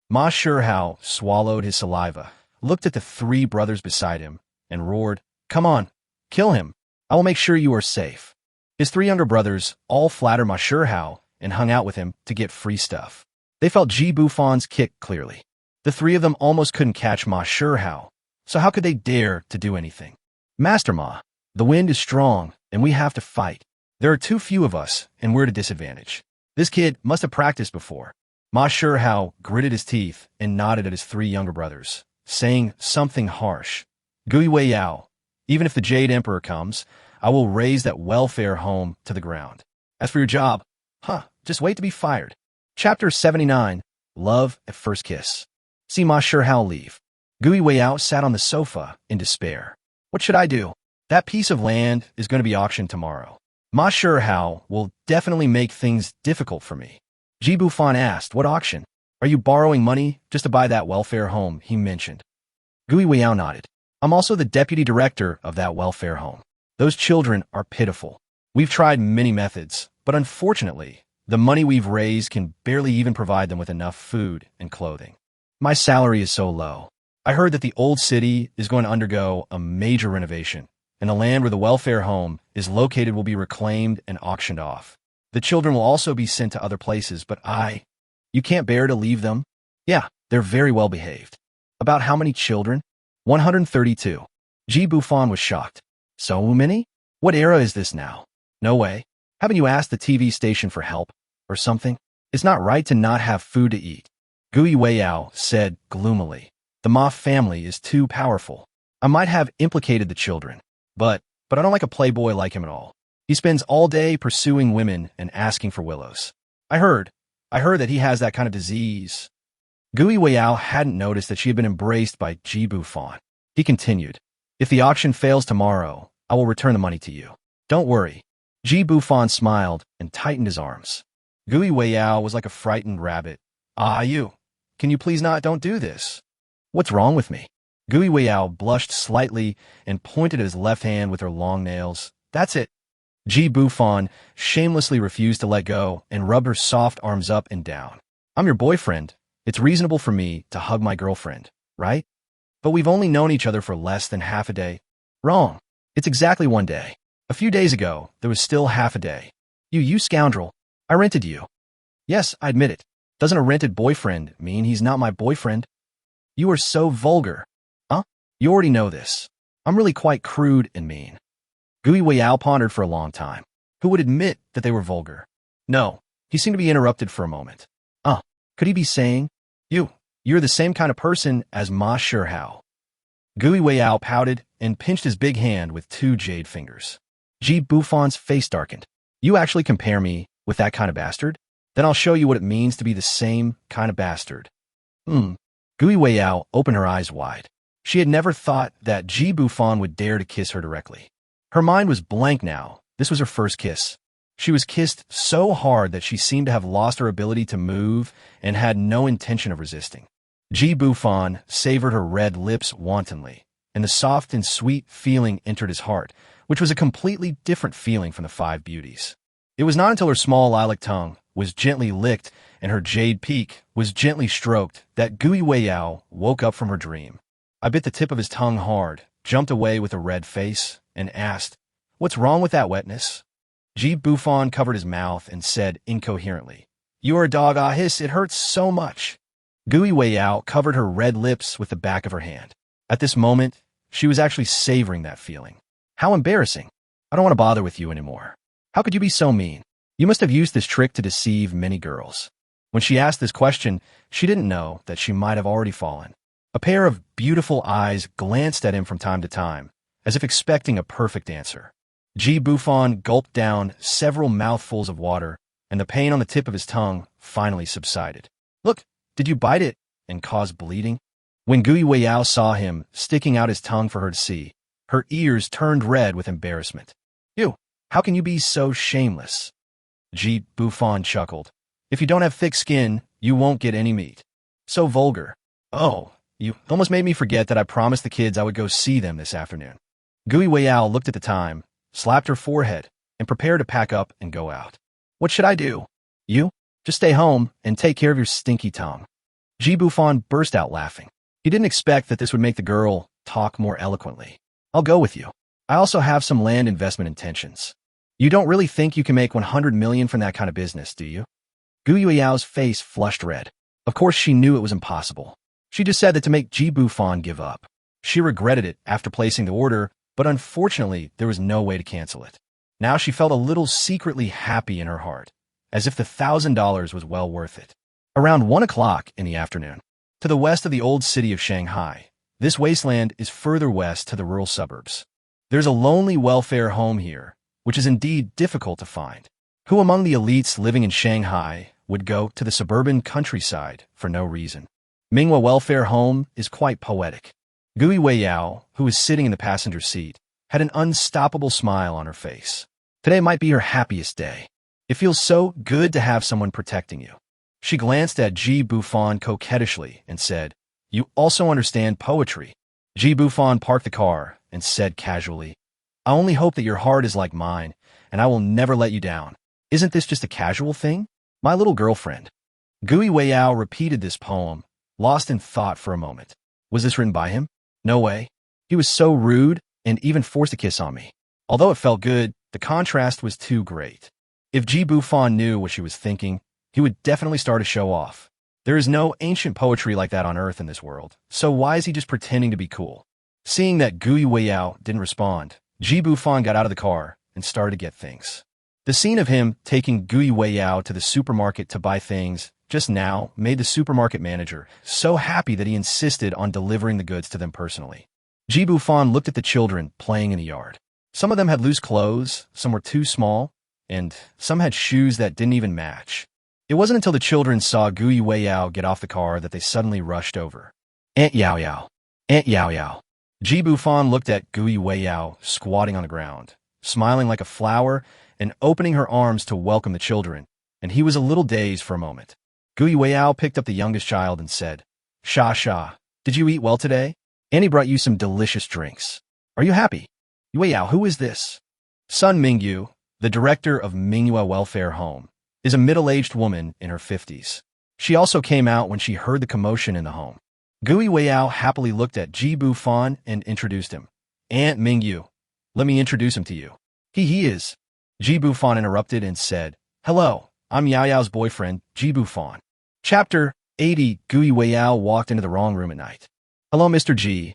Ma Shihao swallowed his saliva, looked at the three brothers beside him and roared, "Come on, kill him. I will make sure you are safe." His three younger brothers all flattered Ma Shihao and hung out with him to get free stuff. They felt Ji Bufan's kick clearly. The three of them almost couldn't catch Ma Shihao, so how could they dare to do anything? "Master Ma, the wind is strong, and we have to fight. There are too few of us, and we're at a disadvantage. This kid must have practiced before." Ma Shihao gritted his teeth and nodded at his three younger brothers, saying something harsh. "Gui Wei Yao, even if the Jade Emperor comes, I will raise that welfare home to the ground. As for your job, just wait to be fired." Chapter 79, Love at First Kiss. See Ma Shihao leave. Gui Wei Yao sat on the sofa in despair. "What should I do? That piece of land is going to be auctioned tomorrow. Ma Shihao will definitely make things difficult for me." Ji Bufan asked, "What auction? Are you borrowing money just to buy that welfare home he mentioned?" Gui Wei Yao nodded. "I'm also the deputy director of that welfare home. Those children are pitiful. We've tried many methods, but unfortunately, the money we've raised can barely even provide them with enough food and clothing. My salary is so low. I heard that the old city is going to undergo a major renovation, and the land where the welfare home is located will be reclaimed and auctioned off. The children will also be sent to other places, but You can't bear to leave them?" "Yeah, they're very well behaved." "About how many children?" 132. Ji Bufan was shocked. "So many? What era is this now? No way. Haven't you asked the TV station for help or something? It's not right to not have food to eat." Gui Wei Yao said gloomily, "The Ma family is too powerful. I might have implicated the children, but I don't like a playboy like him at all. He spends all day pursuing women and asking for willows. I heard that he has that kind of disease." Gui Wei Yao hadn't noticed that she had been embraced by Ji Bufan. He continued, "If the auction fails tomorrow, I will return the money to you. Don't worry." Ji Bufan smiled and tightened his arms. Gui Wei Yao was like a frightened rabbit. You. Can you please don't do this?" "What's wrong with me?" Gui Wei Yao blushed slightly and pointed at his left hand with her long nails. "That's it." Ji Bufan shamelessly refused to let go and rubbed her soft arms up and down. "I'm your boyfriend. It's reasonable for me to hug my girlfriend, right? But we've only known each other for less than half a day." "Wrong. It's exactly 1 day. A few days ago, there was still half a day. You scoundrel. I rented you." "Yes, I admit it. Doesn't a rented boyfriend mean he's not my boyfriend?" "You are so vulgar." "You already know this. I'm really quite crude and mean." Gui Wei Yao pondered for a long time. Who would admit that they were vulgar? No, he seemed to be interrupted for a moment. Could he be saying, You're the same kind of person as Ma Shihao." Gui Wei Yao pouted and pinched his big hand with 2 jade fingers. Ji Bufan's face darkened. "You actually compare me with that kind of bastard? Then I'll show you what it means to be the same kind of bastard." Gui Wei Yao opened her eyes wide. She had never thought that Ji Bufan would dare to kiss her directly. Her mind was blank now. This was her first kiss. She was kissed so hard that she seemed to have lost her ability to move and had no intention of resisting. Ji Bufan savored her red lips wantonly, and the soft and sweet feeling entered his heart, which was a completely different feeling from the 5 beauties. It was not until her small lilac tongue was gently licked and her jade peak was gently stroked that Gui Wei Yao woke up from her dream. I bit the tip of his tongue hard, jumped away with a red face, and asked, "What's wrong with that wetness?" Ji Bufan covered his mouth and said incoherently, "You're a dog, hiss, it hurts so much." Gui Wei Yao covered her red lips with the back of her hand. At this moment, she was actually savoring that feeling. "How embarrassing. I don't want to bother with you anymore. How could you be so mean? You must have used this trick to deceive many girls." When she asked this question, she didn't know that she might have already fallen. A pair of beautiful eyes glanced at him from time to time, as if expecting a perfect answer. Ji Bufan gulped down several mouthfuls of water, and the pain on the tip of his tongue finally subsided. "Look, did you bite it and cause bleeding?" When Gui Wei Yao saw him sticking out his tongue for her to see, her ears turned red with embarrassment. How can you be so shameless?" Ji Bufan chuckled. "If you don't have thick skin, you won't get any meat. So vulgar. You almost made me forget that I promised the kids I would go see them this afternoon." Gui Wei Yao looked at the time, slapped her forehead, and prepared to pack up and go out. "What should I do?" "You? Just stay home and take care of your stinky tongue." Ji Bufan burst out laughing. He didn't expect that this would make the girl talk more eloquently. I'll go with you. I also have some land investment intentions. You don't really think you can make 100 million from that kind of business, do you? Gu Yuiao's face flushed red. Of course she knew it was impossible. She just said that to make Ji Bufan give up. She regretted it after placing the order, but unfortunately there was no way to cancel it. Now she felt a little secretly happy in her heart, as if the $1,000 was well worth it. Around 1 o'clock in the afternoon, to the west of the old city of Shanghai, this wasteland is further west to the rural suburbs. There's a lonely welfare home here, which is indeed difficult to find. Who among the elites living in Shanghai would go to the suburban countryside for no reason? Manhwa welfare home is quite poetic. Gui Weiyao, who was sitting in the passenger seat, had an unstoppable smile on her face. Today might be her happiest day. It feels so good to have someone protecting you. She glanced at Ji Bufan coquettishly and said, "You also understand poetry." Ji Bufan parked the car and said casually, "I only hope that your heart is like mine, and I will never let you down. Isn't this just a casual thing? My little girlfriend." Gui Weiyao repeated this poem, lost in thought for a moment. Was this written by him? No way. He was so rude and even forced a kiss on me. Although it felt good, the contrast was too great. If Ji Bufan knew what she was thinking, he would definitely start to show off. There is no ancient poetry like that on Earth in this world, so why is he just pretending to be cool? Seeing that Gui Weiyao didn't respond, Ji Bufan got out of the car and started to get things. The scene of him taking Gui Weiyao to the supermarket to buy things just now made the supermarket manager so happy that he insisted on delivering the goods to them personally. Ji Bufan looked at the children playing in the yard. Some of them had loose clothes, some were too small, and some had shoes that didn't even match. It wasn't until the children saw Gui Weiyao get off the car that they suddenly rushed over. "Aunt Yao Yao! Aunt Yao Yao!" Ji Bufan looked at Gui Weiyao squatting on the ground, smiling like a flower and opening her arms to welcome the children, and he was a little dazed for a moment. Gui Weiyao picked up the youngest child and said, Sha, did you eat well today? Annie brought you some delicious drinks. Are you happy?" "Weiyao, who is this?" Sun Mingyu, the director of Manhwa Welfare Home, is a middle-aged woman in her 50s. She also came out when she heard the commotion in the home. Gui Weiyao happily looked at Ji Bufan and introduced him. "Aunt Mingyu, let me introduce him to you. He is." Ji Bufan interrupted and said, "Hello, I'm Yao Yao's boyfriend, Ji Bufan." Chapter 80. Gui Weiyao walked into the wrong room at night. "Hello, Mr. Ji.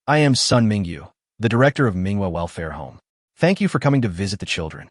I am Sun Mingyu, the director of Manhwa Welfare Home. Thank you for coming to visit the children."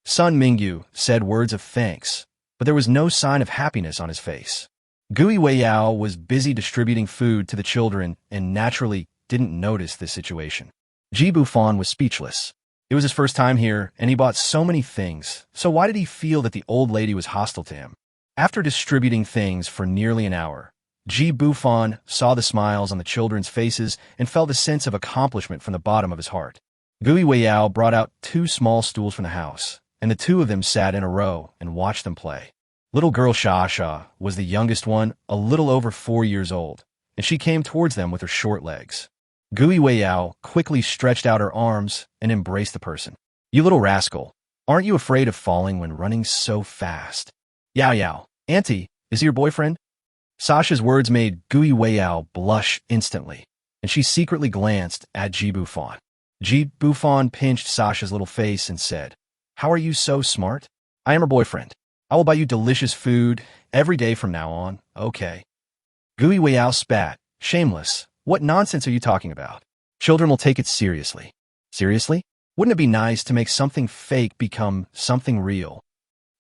Sun Mingyu said words of thanks, but there was no sign of happiness on his face. Gui Weiyao was busy distributing food to the children and naturally didn't notice this situation. Ji Bufan was speechless. It was his first time here, and he bought so many things, so why did he feel that the old lady was hostile to him? After distributing things for nearly an hour, Ji Bufan saw the smiles on the children's faces and felt a sense of accomplishment from the bottom of his heart. Gui Weiyao brought out 2 small stools from the house, and the 2 of them sat in a row and watched them play. Little girl Sha was the youngest one, a little over 4 years old, and she came towards them with her short legs. Gui Weiyao quickly stretched out her arms and embraced the person. "You little rascal, aren't you afraid of falling when running so fast?" Yao, Auntie, is he your boyfriend?" Sasha's words made Gui Weiyao blush instantly, and she secretly glanced at Ji Bufan. Ji Bufan pinched Sasha's little face and said, "How are you so smart? I am her boyfriend. I will buy you delicious food every day from now on, okay?" Gui Weiyao spat. "Shameless. What nonsense are you talking about? Children will take it seriously." "Seriously? Wouldn't it be nice to make something fake become something real?"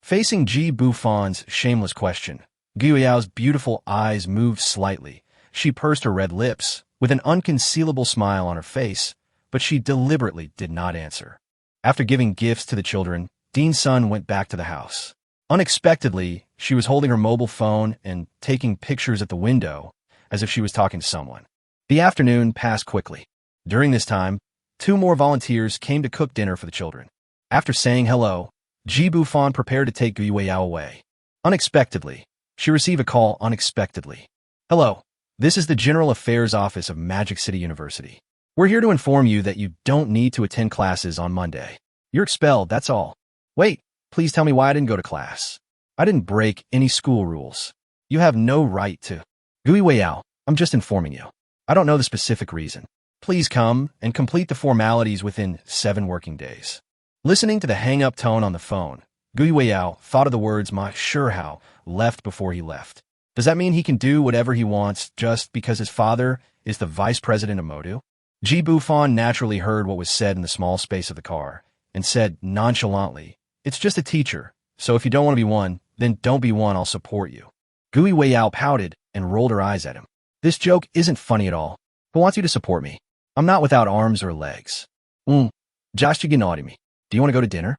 Facing Ji Bufan's shameless question, Gui Weiao's beautiful eyes moved slightly. She pursed her red lips with an unconcealable smile on her face, but she deliberately did not answer. After giving gifts to the children, Dean Sun went back to the house. Unexpectedly, she was holding her mobile phone and taking pictures at the window as if she was talking to someone. The afternoon passed quickly. During this time, 2 more volunteers came to cook dinner for the children. After saying hello, Ji Bufan prepared to take Gui Weiyao away. Unexpectedly, she received a call unexpectedly. "Hello, this is the General Affairs Office of Magic City University. We're here to inform you that you don't need to attend classes on Monday. You're expelled, that's all." "Wait, please tell me why I didn't go to class. I didn't break any school rules. You have no right to." "Gui Weiyao, I'm just informing you. I don't know the specific reason. Please come and complete the formalities within 7 working days. Listening to the hang-up tone on the phone, Gui Weiyao thought of the words Ma Shihao left before he left. Does that mean he can do whatever he wants just because his father is the vice president of Modu? Ji Bufan naturally heard what was said in the small space of the car and said nonchalantly, "It's just a teacher, so if you don't want to be one, then don't be one, I'll support you." Gui Weiyao pouted and rolled her eyes at him. "This joke isn't funny at all. Who wants you to support me? I'm not without arms or legs." Josh, you get naughty me. Do you want to go to dinner?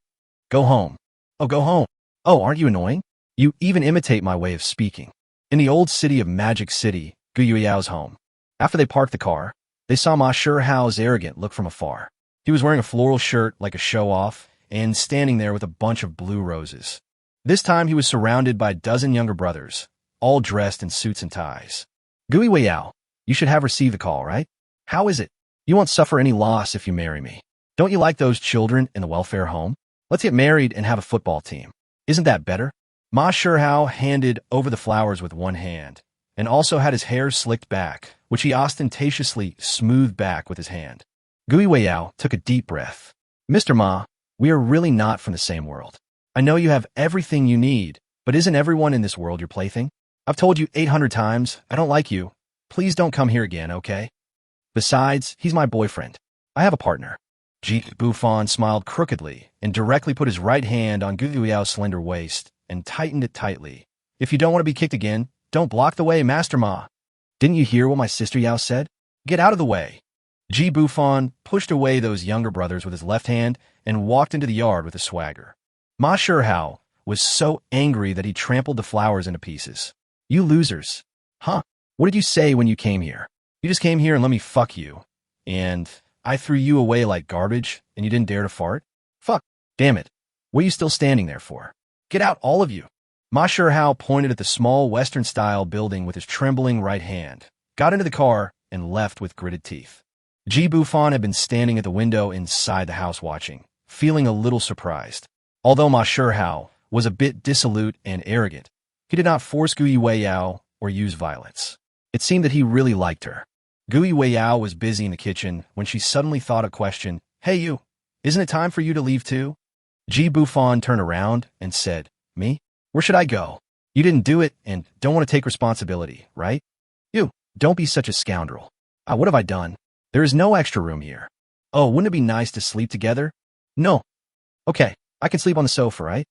Go home. Oh, go home. Oh, aren't you annoying? You even imitate my way of speaking. In the old city of Magic City, Gui Weyao's home. After they parked the car, they saw Ma Shihao's arrogant look from afar. He was wearing a floral shirt like a show-off and standing there with a bunch of blue roses. This time he was surrounded by a dozen younger brothers, all dressed in suits and ties. Gui Weiyao, you should have received the call, right? How is it? You won't suffer any loss if you marry me. Don't you like those children in the welfare home? Let's get married and have a football team. Isn't that better? Ma Shihao handed over the flowers with one hand, and also had his hair slicked back, which he ostentatiously smoothed back with his hand. Gui Weiyao took a deep breath. Mr. Ma, we are really not from the same world. I know you have everything you need, but isn't everyone in this world your plaything? I've told you 800 times, I don't like you. Please don't come here again, okay? Besides, he's my boyfriend. I have a partner. Ji Bufan smiled crookedly and directly put his right hand on Gui Weyao's slender waist and tightened it tightly. If you don't want to be kicked again, don't block the way, Master Ma. Didn't you hear what my sister Yao said? Get out of the way. Ji Bufan pushed away those younger brothers with his left hand and walked into the yard with a swagger. Ma Shihao was so angry that he trampled the flowers into pieces. You losers. Huh? What did you say when you came here? You just came here and let me fuck you. And I threw you away like garbage and you didn't dare to fart? Fuck. Damn it. What are you still standing there for? Get out, all of you. Ma Shihao pointed at the small Western-style building with his trembling right hand, got into the car, and left with gritted teeth. Ji Bufan had been standing at the window inside the house watching, feeling a little surprised. Although Ma Shihao was a bit dissolute and arrogant, he did not force Gui Weiyao or use violence. It seemed that he really liked her. Gui Weiyao was busy in the kitchen when she suddenly thought a question. Hey you, isn't it time for you to leave too? Ji Bufan turned around and said, Me? Where should I go? You didn't do it and don't want to take responsibility, right? You, don't be such a scoundrel. What have I done? There is no extra room here. Oh, wouldn't it be nice to sleep together? No. Okay, I can sleep on the sofa, right?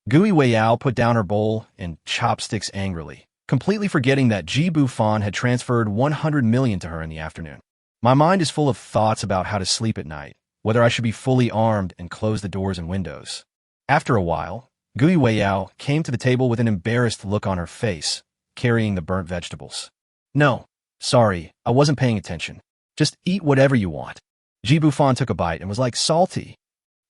Gui Weiyao put down her bowl and chopsticks angrily, completely forgetting that Ji Bufan had transferred 100 million to her in the afternoon. My mind is full of thoughts about how to sleep at night, whether I should be fully armed and close the doors and windows. After a while, Gui Weiyao came to the table with an embarrassed look on her face, carrying the burnt vegetables. No, sorry, I wasn't paying attention. Just eat whatever you want. Ji Bufan took a bite and was like, salty.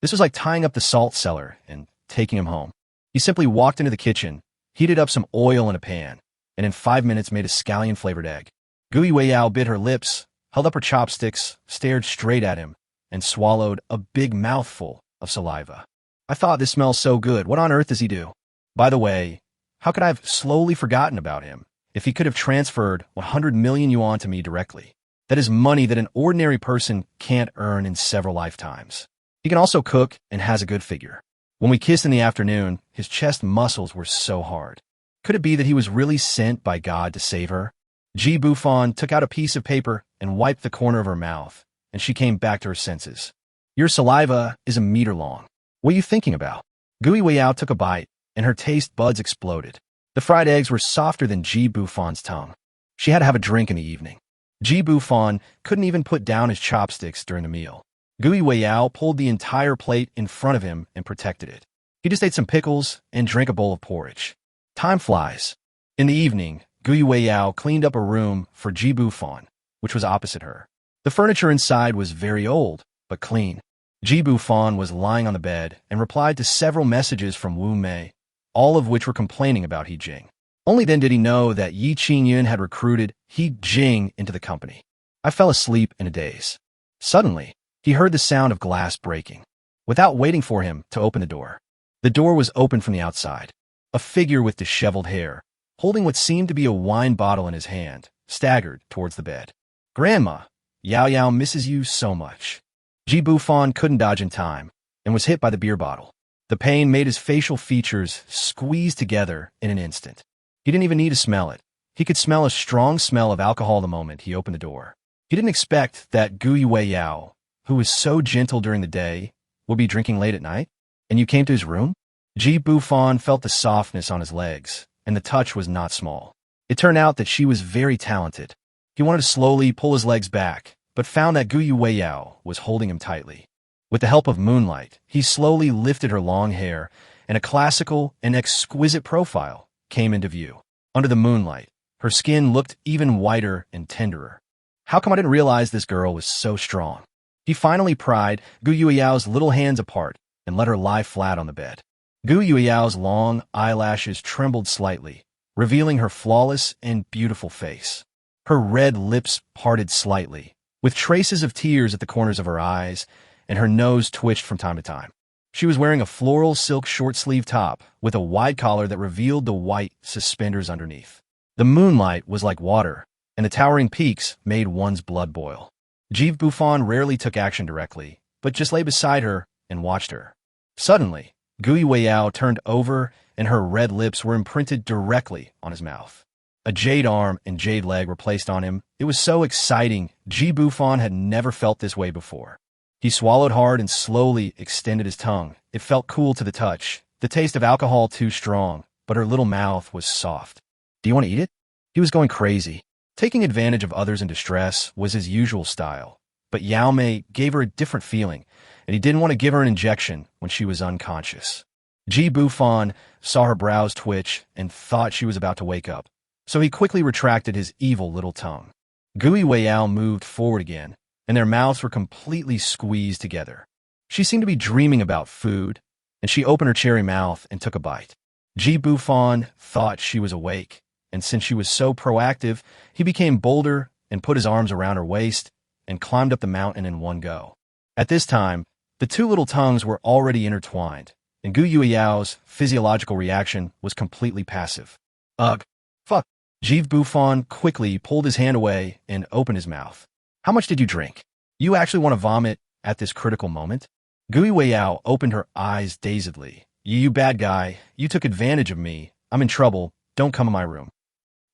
This was like tying up the salt cellar and taking him home. He simply walked into the kitchen, heated up some oil in a pan, and in 5 minutes made a scallion-flavored egg. Gui Weiyao bit her lips, held up her chopsticks, stared straight at him, and swallowed a big mouthful of saliva. I thought this smells so good. What on earth does he do? By the way, how could I have slowly forgotten about him if he could have transferred 100 million yuan to me directly? That is money that an ordinary person can't earn in several lifetimes. He can also cook and has a good figure. When we kissed in the afternoon, his chest muscles were so hard. Could it be that he was really sent by God to save her? Ji Bufan took out a piece of paper and wiped the corner of her mouth, and she came back to her senses. Your saliva is a meter long. What are you thinking about? Gui Weiyao took a bite, and her taste buds exploded. The fried eggs were softer than Ji Bufan's tongue. She had to have a drink in the evening. Ji Bufan couldn't even put down his chopsticks during the meal. Gui Weiyao pulled the entire plate in front of him and protected it. He just ate some pickles and drank a bowl of porridge. Time flies. In the evening, Gui Weiyao cleaned up a room for Ji Bufan, which was opposite her. The furniture inside was very old, but clean. Ji Bufan was lying on the bed and replied to several messages from Wu Mei, all of which were complaining about He Jing. Only then did he know that Yi Qingyun had recruited He Jing into the company. I fell asleep in a daze. Suddenly, he heard the sound of glass breaking. Without waiting for him to open the door was opened from the outside. A figure with disheveled hair, holding what seemed to be a wine bottle in his hand, staggered towards the bed. Grandma, Yao Yao misses you so much. Ji Bufan couldn't dodge in time and was hit by the beer bottle. The pain made his facial features squeeze together in an instant. He didn't even need to smell it. He could smell a strong smell of alcohol the moment he opened the door. He didn't expect that Gu Yao, who was so gentle during the day, would be drinking late at night. And you came to his room? Ji Bufan felt the softness on his legs, and the touch was not small. It turned out that she was very talented. He wanted to slowly pull his legs back, but found that Gu Yao was holding him tightly. With the help of moonlight, he slowly lifted her long hair, and a classical and exquisite profile came into view. Under the moonlight, her skin looked even whiter and tenderer. How come I didn't realize this girl was so strong? He finally pried Gu Yao's little hands apart and let her lie flat on the bed. Gu Yao's long eyelashes trembled slightly, revealing her flawless and beautiful face. Her red lips parted slightly, with traces of tears at the corners of her eyes, and her nose twitched from time to time. She was wearing a floral silk short-sleeve top with a wide collar that revealed the white suspenders underneath. The moonlight was like water, and the towering peaks made one's blood boil. Ji Bufan rarely took action directly, but just lay beside her and watched her. Suddenly, Gu Yao turned over, and her red lips were imprinted directly on his mouth. A jade arm and jade leg were placed on him. It was so exciting. Ji Bufan had never felt this way before. He swallowed hard and slowly extended his tongue. It felt cool to the touch, the taste of alcohol too strong, but her little mouth was soft. Do you want to eat it? He was going crazy. Taking advantage of others in distress was his usual style, but Yao Mei gave her a different feeling, and he didn't want to give her an injection when she was unconscious. Ji Bufan saw her brows twitch and thought she was about to wake up, so he quickly retracted his evil little tongue. Gu Yao moved forward again, and their mouths were completely squeezed together. She seemed to be dreaming about food, and she opened her cherry mouth and took a bite. Ji Bufan thought she was awake, and since she was so proactive, he became bolder and put his arms around her waist and climbed up the mountain in one go. At this time, the two little tongues were already intertwined, and Gu Yao's physiological reaction was completely passive. Ugh, fuck. Ji Bufan quickly pulled his hand away and opened his mouth. How much did you drink? You actually want to vomit at this critical moment? Gu Yao opened her eyes dazedly. You bad guy, you took advantage of me. I'm in trouble. Don't come in my room.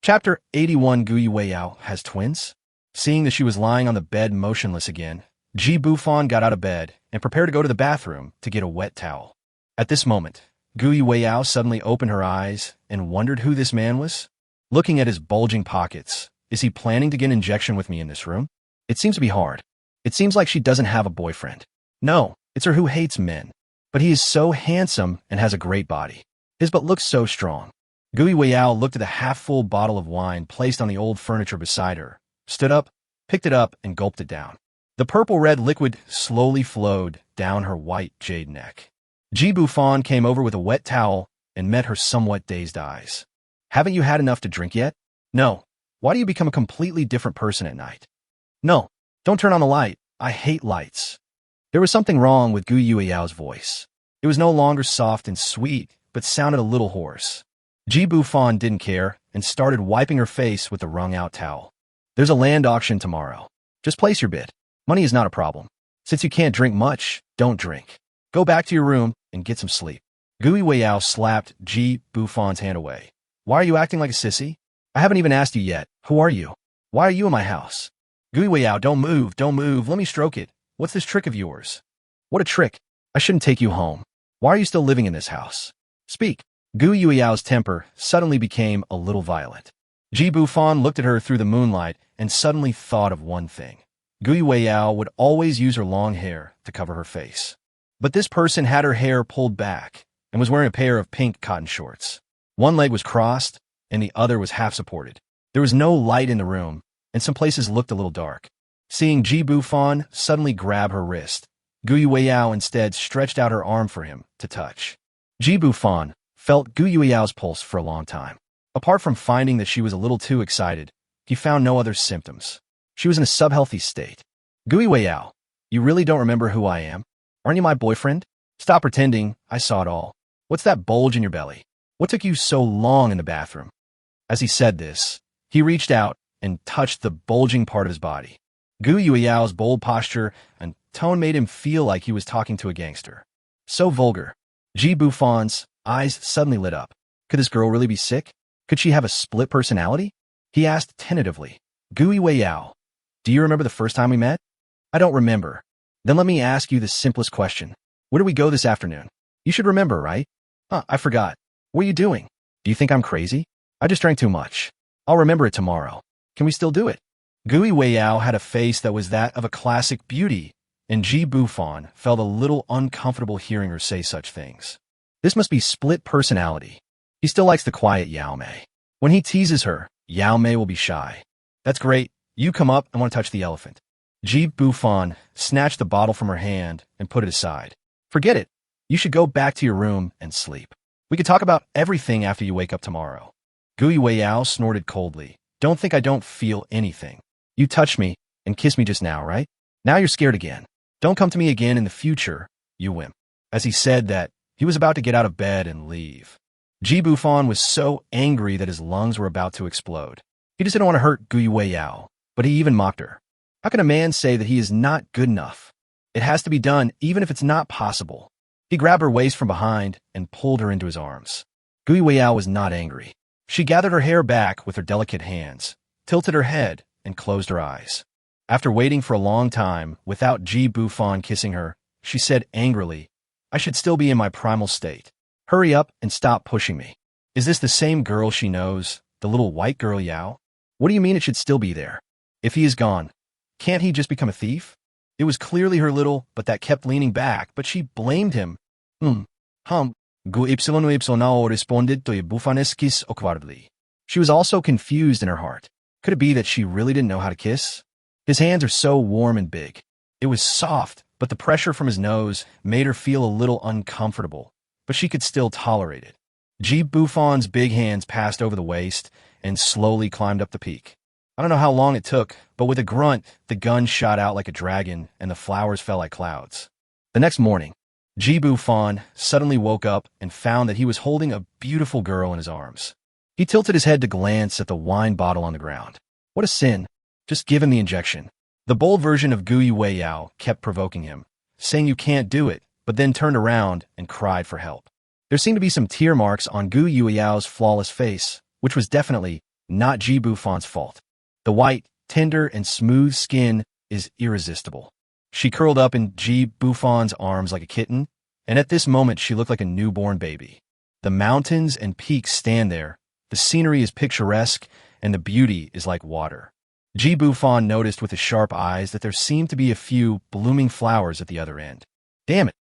Chapter 81. Gu Yao has twins? Seeing that she was lying on the bed motionless again, Ji Bufan got out of bed and prepared to go to the bathroom to get a wet towel. At this moment, Gu Yao suddenly opened her eyes and wondered who this man was. Looking at his bulging pockets, is he planning to get an injection with me in this room? It seems to be hard. It seems like she doesn't have a boyfriend. No, it's her who hates men. But he is so handsome and has a great body. His butt looks so strong. Gu Yao looked at the half-full bottle of wine placed on the old furniture beside her, stood up, picked it up, and gulped it down. The purple-red liquid slowly flowed down her white jade neck. Ji Bufan came over with a wet towel and met her somewhat dazed eyes. Haven't you had enough to drink yet? No. Why do you become a completely different person at night? No, don't turn on the light. I hate lights. There was something wrong with Gu Yao's voice. It was no longer soft and sweet, but sounded a little hoarse. Ji Bufan didn't care and started wiping her face with the wrung-out towel. There's a land auction tomorrow. Just place your bid. Money is not a problem. Since you can't drink much, don't drink. Go back to your room and get some sleep. Gu Yao slapped Ji Bufan's hand away. Why are you acting like a sissy? I haven't even asked you yet. Who are you? Why are you in my house? Gu Yao, don't move, don't move. Let me stroke it. What's this trick of yours? What a trick. I shouldn't take you home. Why are you still living in this house? Speak. Gu Yao's temper suddenly became a little violent. Ji Bufan looked at her through the moonlight and suddenly thought of one thing. Gu Yao would always use her long hair to cover her face. But this person had her hair pulled back and was wearing a pair of pink cotton shorts. One leg was crossed and the other was half supported. There was no light in the room, and some places looked a little dark. Seeing Ji Bufan suddenly grab her wrist, Gu Yao instead stretched out her arm for him to touch. Ji Bufan felt Gu Yao's pulse for a long time. Apart from finding that she was a little too excited, he found no other symptoms. She was in a subhealthy state. Gu Yao, you really don't remember who I am? Aren't you my boyfriend? Stop pretending. I saw it all. What's that bulge in your belly? What took you so long in the bathroom? As he said this, he reached out and touched the bulging part of his body. Gu Yuiao's bold posture and tone made him feel like he was talking to a gangster. So vulgar. Ji Bufan's eyes suddenly lit up. Could this girl really be sick? Could she have a split personality? He asked tentatively. Gu Yuiao, do you remember the first time we met? I don't remember. Then let me ask you the simplest question. Where do we go this afternoon? You should remember, right? I forgot. What are you doing? Do you think I'm crazy? I just drank too much. I'll remember it tomorrow. Can we still do it? Gui Weiyao had a face that was that of a classic beauty, and Ji Bufan felt a little uncomfortable hearing her say such things. This must be split personality. He still likes the quiet Yao Mei. When he teases her, Yao Mei will be shy. That's great. You come up and want to touch the elephant. Ji Bufan snatched the bottle from her hand and put it aside. Forget it. You should go back to your room and sleep. We could talk about everything after you wake up tomorrow. Gui Weiyao snorted coldly. Don't think I don't feel anything. You touched me and kissed me just now, right? Now you're scared again. Don't come to me again in the future, you wimp. As he said that, he was about to get out of bed and leave. Ji Bufan was so angry that his lungs were about to explode. He just didn't want to hurt Gui Weiyao, but he even mocked her. How can a man say that he is not good enough? It has to be done even if it's not possible. He grabbed her waist from behind and pulled her into his arms. Gui Weiyao was not angry. She gathered her hair back with her delicate hands, tilted her head, and closed her eyes. After waiting for a long time, without Ji Bufan kissing her, she said angrily, I should still be in my primal state. Hurry up and stop pushing me. Is this the same girl she knows, the little white girl Yao? What do you mean it should still be there? If he is gone, can't he just become a thief? It was clearly her little, but that kept leaning back, but she blamed him. Responded to Bufanesquis awkwardly. She was also confused in her heart. Could it be that she really didn't know how to kiss? His hands are so warm and big. It was soft, but the pressure from his nose made her feel a little uncomfortable, but she could still tolerate it. Ji Bufan's big hands passed over the waist and slowly climbed up the peak. I don't know how long it took, but with a grunt, the gun shot out like a dragon and the flowers fell like clouds. The next morning, Ji Bufan suddenly woke up and found that he was holding a beautiful girl in his arms. He tilted his head to glance at the wine bottle on the ground. What a sin. Just give him the injection. The bold version of Gui Weiyao kept provoking him, saying you can't do it, but then turned around and cried for help. There seemed to be some tear marks on Gu Yuiao's flawless face, which was definitely not Ji Bufan's fault. The white, tender, and smooth skin is irresistible. She curled up in Ji Bufan's arms like a kitten, and at this moment she looked like a newborn baby. The mountains and peaks stand there, the scenery is picturesque, and the beauty is like water. Ji Bufan noticed with his sharp eyes that there seemed to be a few blooming flowers at the other end. Damn it.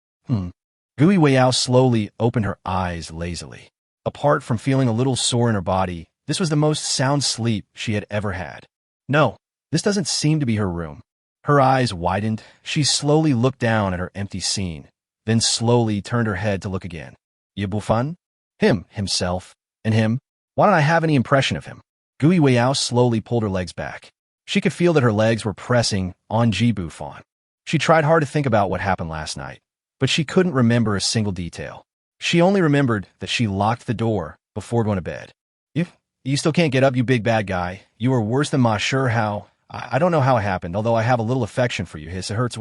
Gui Weiyao slowly opened her eyes lazily. Apart from feeling a little sore in her body, this was the most sound sleep she had ever had. No, this doesn't seem to be her room. Her eyes widened. She slowly looked down at her empty scene, then slowly turned her head to look again. Ye Bufan? Him, himself, and him. Why don't I have any impression of him? Gui Weiyao slowly pulled her legs back. She could feel that her legs were pressing on Ji Bufan. She tried hard to think about what happened last night, but she couldn't remember a single detail. She only remembered that she locked the door before going to bed. You still can't get up, you big bad guy. You are worse than Ma. Sure how. I don't know how it happened, although I have a little affection for you. It hurts.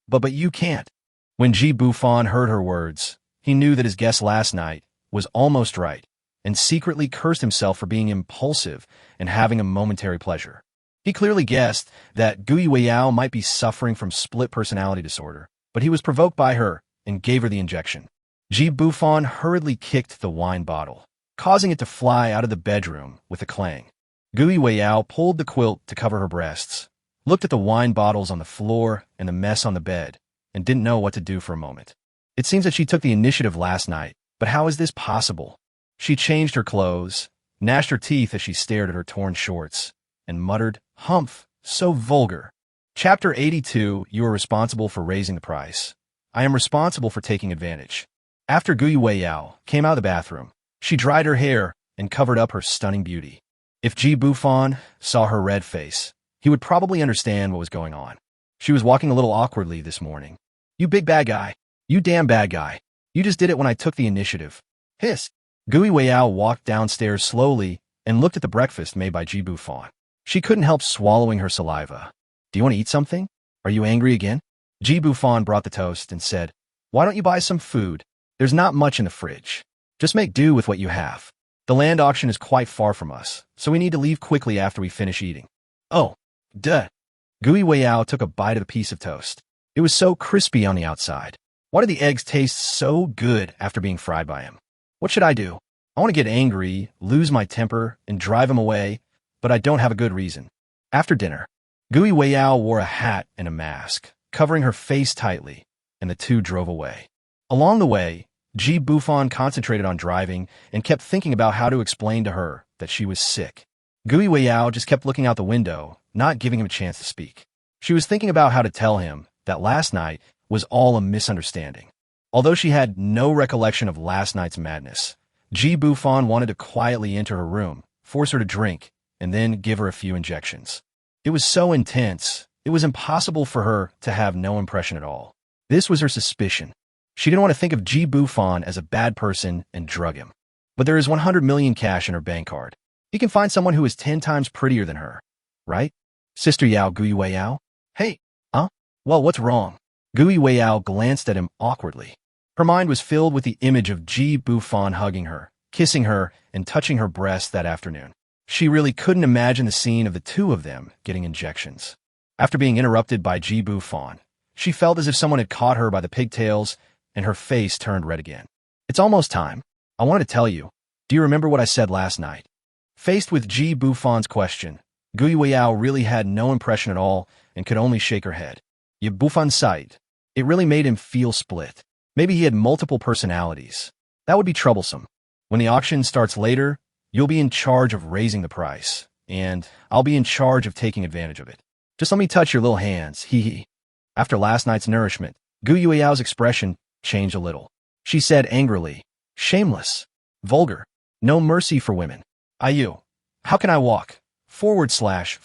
But you can't. When Ji Bufan heard her words, he knew that his guess last night was almost right, and secretly cursed himself for being impulsive and having a momentary pleasure. He clearly guessed that Gui Weiyao might be suffering from split personality disorder, but he was provoked by her and gave her the injection. Ji Bufan hurriedly kicked the wine bottle, causing it to fly out of the bedroom with a clang. Gui Weiyao pulled the quilt to cover her breasts, looked at the wine bottles on the floor and the mess on the bed, and didn't know what to do for a moment. It seems that she took the initiative last night, but how is this possible? She changed her clothes, gnashed her teeth as she stared at her torn shorts, and muttered, Humph, so vulgar. Chapter 82, You are responsible for raising the price. I am responsible for taking advantage. After Gui Weiyao came out of the bathroom, she dried her hair and covered up her stunning beauty. If Ji Bufan saw her red face, he would probably understand what was going on. She was walking a little awkwardly this morning. You big bad guy. You damn bad guy. You just did it when I took the initiative. Hiss. Gui Weiyao walked downstairs slowly and looked at the breakfast made by Ji Bufan. She couldn't help swallowing her saliva. Do you want to eat something? Are you angry again? Bufan brought the toast and said, why don't you buy some food? There's not much in the fridge. Just make do with what you have. The land auction is quite far from us, so we need to leave quickly after we finish eating. Oh, duh. Gui Weiyao took a bite of the piece of toast. It was so crispy on the outside. Why did the eggs taste so good after being fried by him? What should I do? I want to get angry, lose my temper, and drive him away, but I don't have a good reason. After dinner, Gui Weiyao wore a hat and a mask, covering her face tightly, and the two drove away. Along the way, Bufan concentrated on driving and kept thinking about how to explain to her that she was sick. Gui Weiyao just kept looking out the window, not giving him a chance to speak. She was thinking about how to tell him that last night was all a misunderstanding. Although she had no recollection of last night's madness, Bufan wanted to quietly enter her room, force her to drink, and then give her a few injections. It was so intense, it was impossible for her to have no impression at all. This was her suspicion. She didn't want to think of Bufan as a bad person and drug him. But there is 100 million cash in her bank card. He can find someone who is 10 times prettier than her, right? Sister Yao Gui Weiyao? Hey, huh? Well, what's wrong? Gui Weiyao glanced at him awkwardly. Her mind was filled with the image of Bufan hugging her, kissing her, and touching her breast that afternoon. She really couldn't imagine the scene of the two of them getting injections. After being interrupted by Bufan, she felt as if someone had caught her by the pigtails, and her face turned red again. It's almost time. I wanted to tell you. Do you remember what I said last night? Faced with Bufan's question, Gui Weiyao really had no impression at all and could only shake her head. Bufan's sight. It really made him feel split. Maybe he had multiple personalities. That would be troublesome. When the auction starts later, you'll be in charge of raising the price, and I'll be in charge of taking advantage of it. Just let me touch your little hands, hee. After last night's nourishment, Gui Weyao's expression changed a little. She said angrily, shameless, vulgar, no mercy for women. How can I walk? / omega /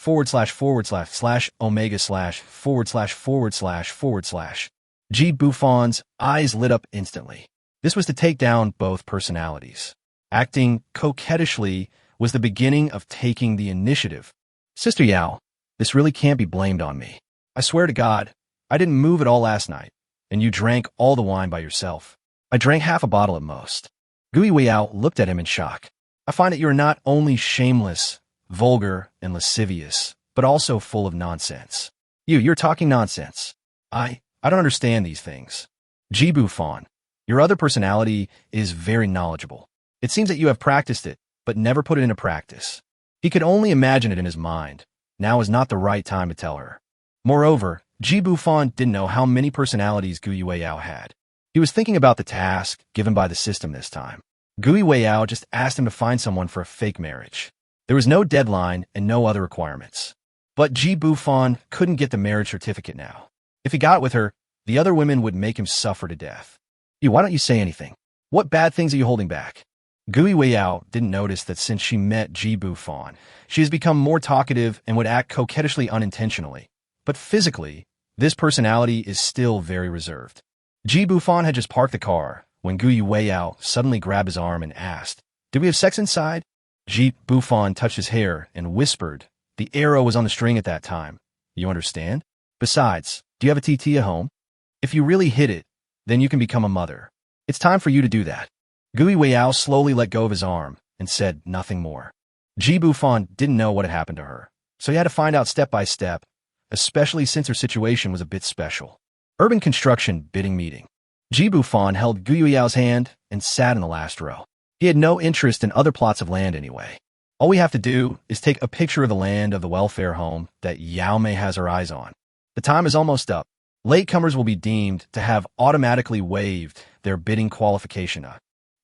/ Bufan's eyes lit up instantly. This was to take down both personalities. Acting coquettishly was the beginning of taking the initiative. Sister Yao, this really can't be blamed on me. I swear to God, I didn't move at all last night, and you drank all the wine by yourself. I drank half a bottle at most. Gui Weiyao looked at him in shock. I find that you are not only shameless, vulgar, and lascivious, but also full of nonsense. You're talking nonsense. I don't understand these things. Bufan, your other personality is very knowledgeable. It seems that you have practiced it, but never put it into practice. He could only imagine it in his mind. Now is not the right time to tell her. Moreover, Bufan didn't know how many personalities Gui Weiyao had. He was thinking about the task given by the system this time. Gui Weiyao just asked him to find someone for a fake marriage. There was no deadline and no other requirements. But Bufan couldn't get the marriage certificate now. If he got with her, the other women would make him suffer to death. Why don't you say anything? What bad things are you holding back? Gui Weiyao didn't notice that since she met Bufan, she has become more talkative and would act coquettishly unintentionally. But physically, this personality is still very reserved. Bufan had just parked the car when Gui Weiyao suddenly grabbed his arm and asked, "Did we have sex inside?" Bufan touched his hair and whispered, "The arrow was on the string at that time. You understand? Besides, do you have a TT at home? If you really hit it, then you can become a mother. It's time for you to do that." Gui Weiyao slowly let go of his arm and said nothing more. Bufan didn't know what had happened to her, so he had to find out step by step, especially since her situation was a bit special. Urban construction bidding meeting. Bufan held Gui Weyao's hand and sat in the last row. He had no interest in other plots of land anyway. All we have to do is take a picture of the land of the welfare home that Yao Mei has her eyes on. The time is almost up. Latecomers will be deemed to have automatically waived their bidding qualification.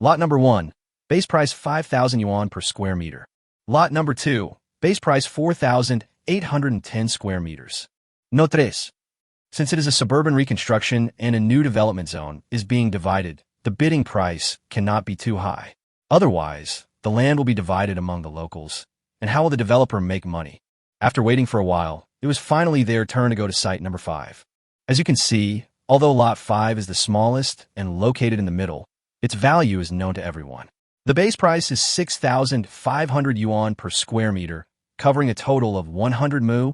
Lot number 1, base price 5,000 yuan per square meter. Lot number 2, base price 4,810 square meters. No tres. Since it is a suburban reconstruction and a new development zone is being divided, the bidding price cannot be too high. Otherwise, the land will be divided among the locals. And how will the developer make money? After waiting for a while, it was finally their turn to go to site number 5. As you can see, although Lot 5 is the smallest and located in the middle, its value is known to everyone. The base price is 6,500 yuan per square meter, covering a total of 100 mu,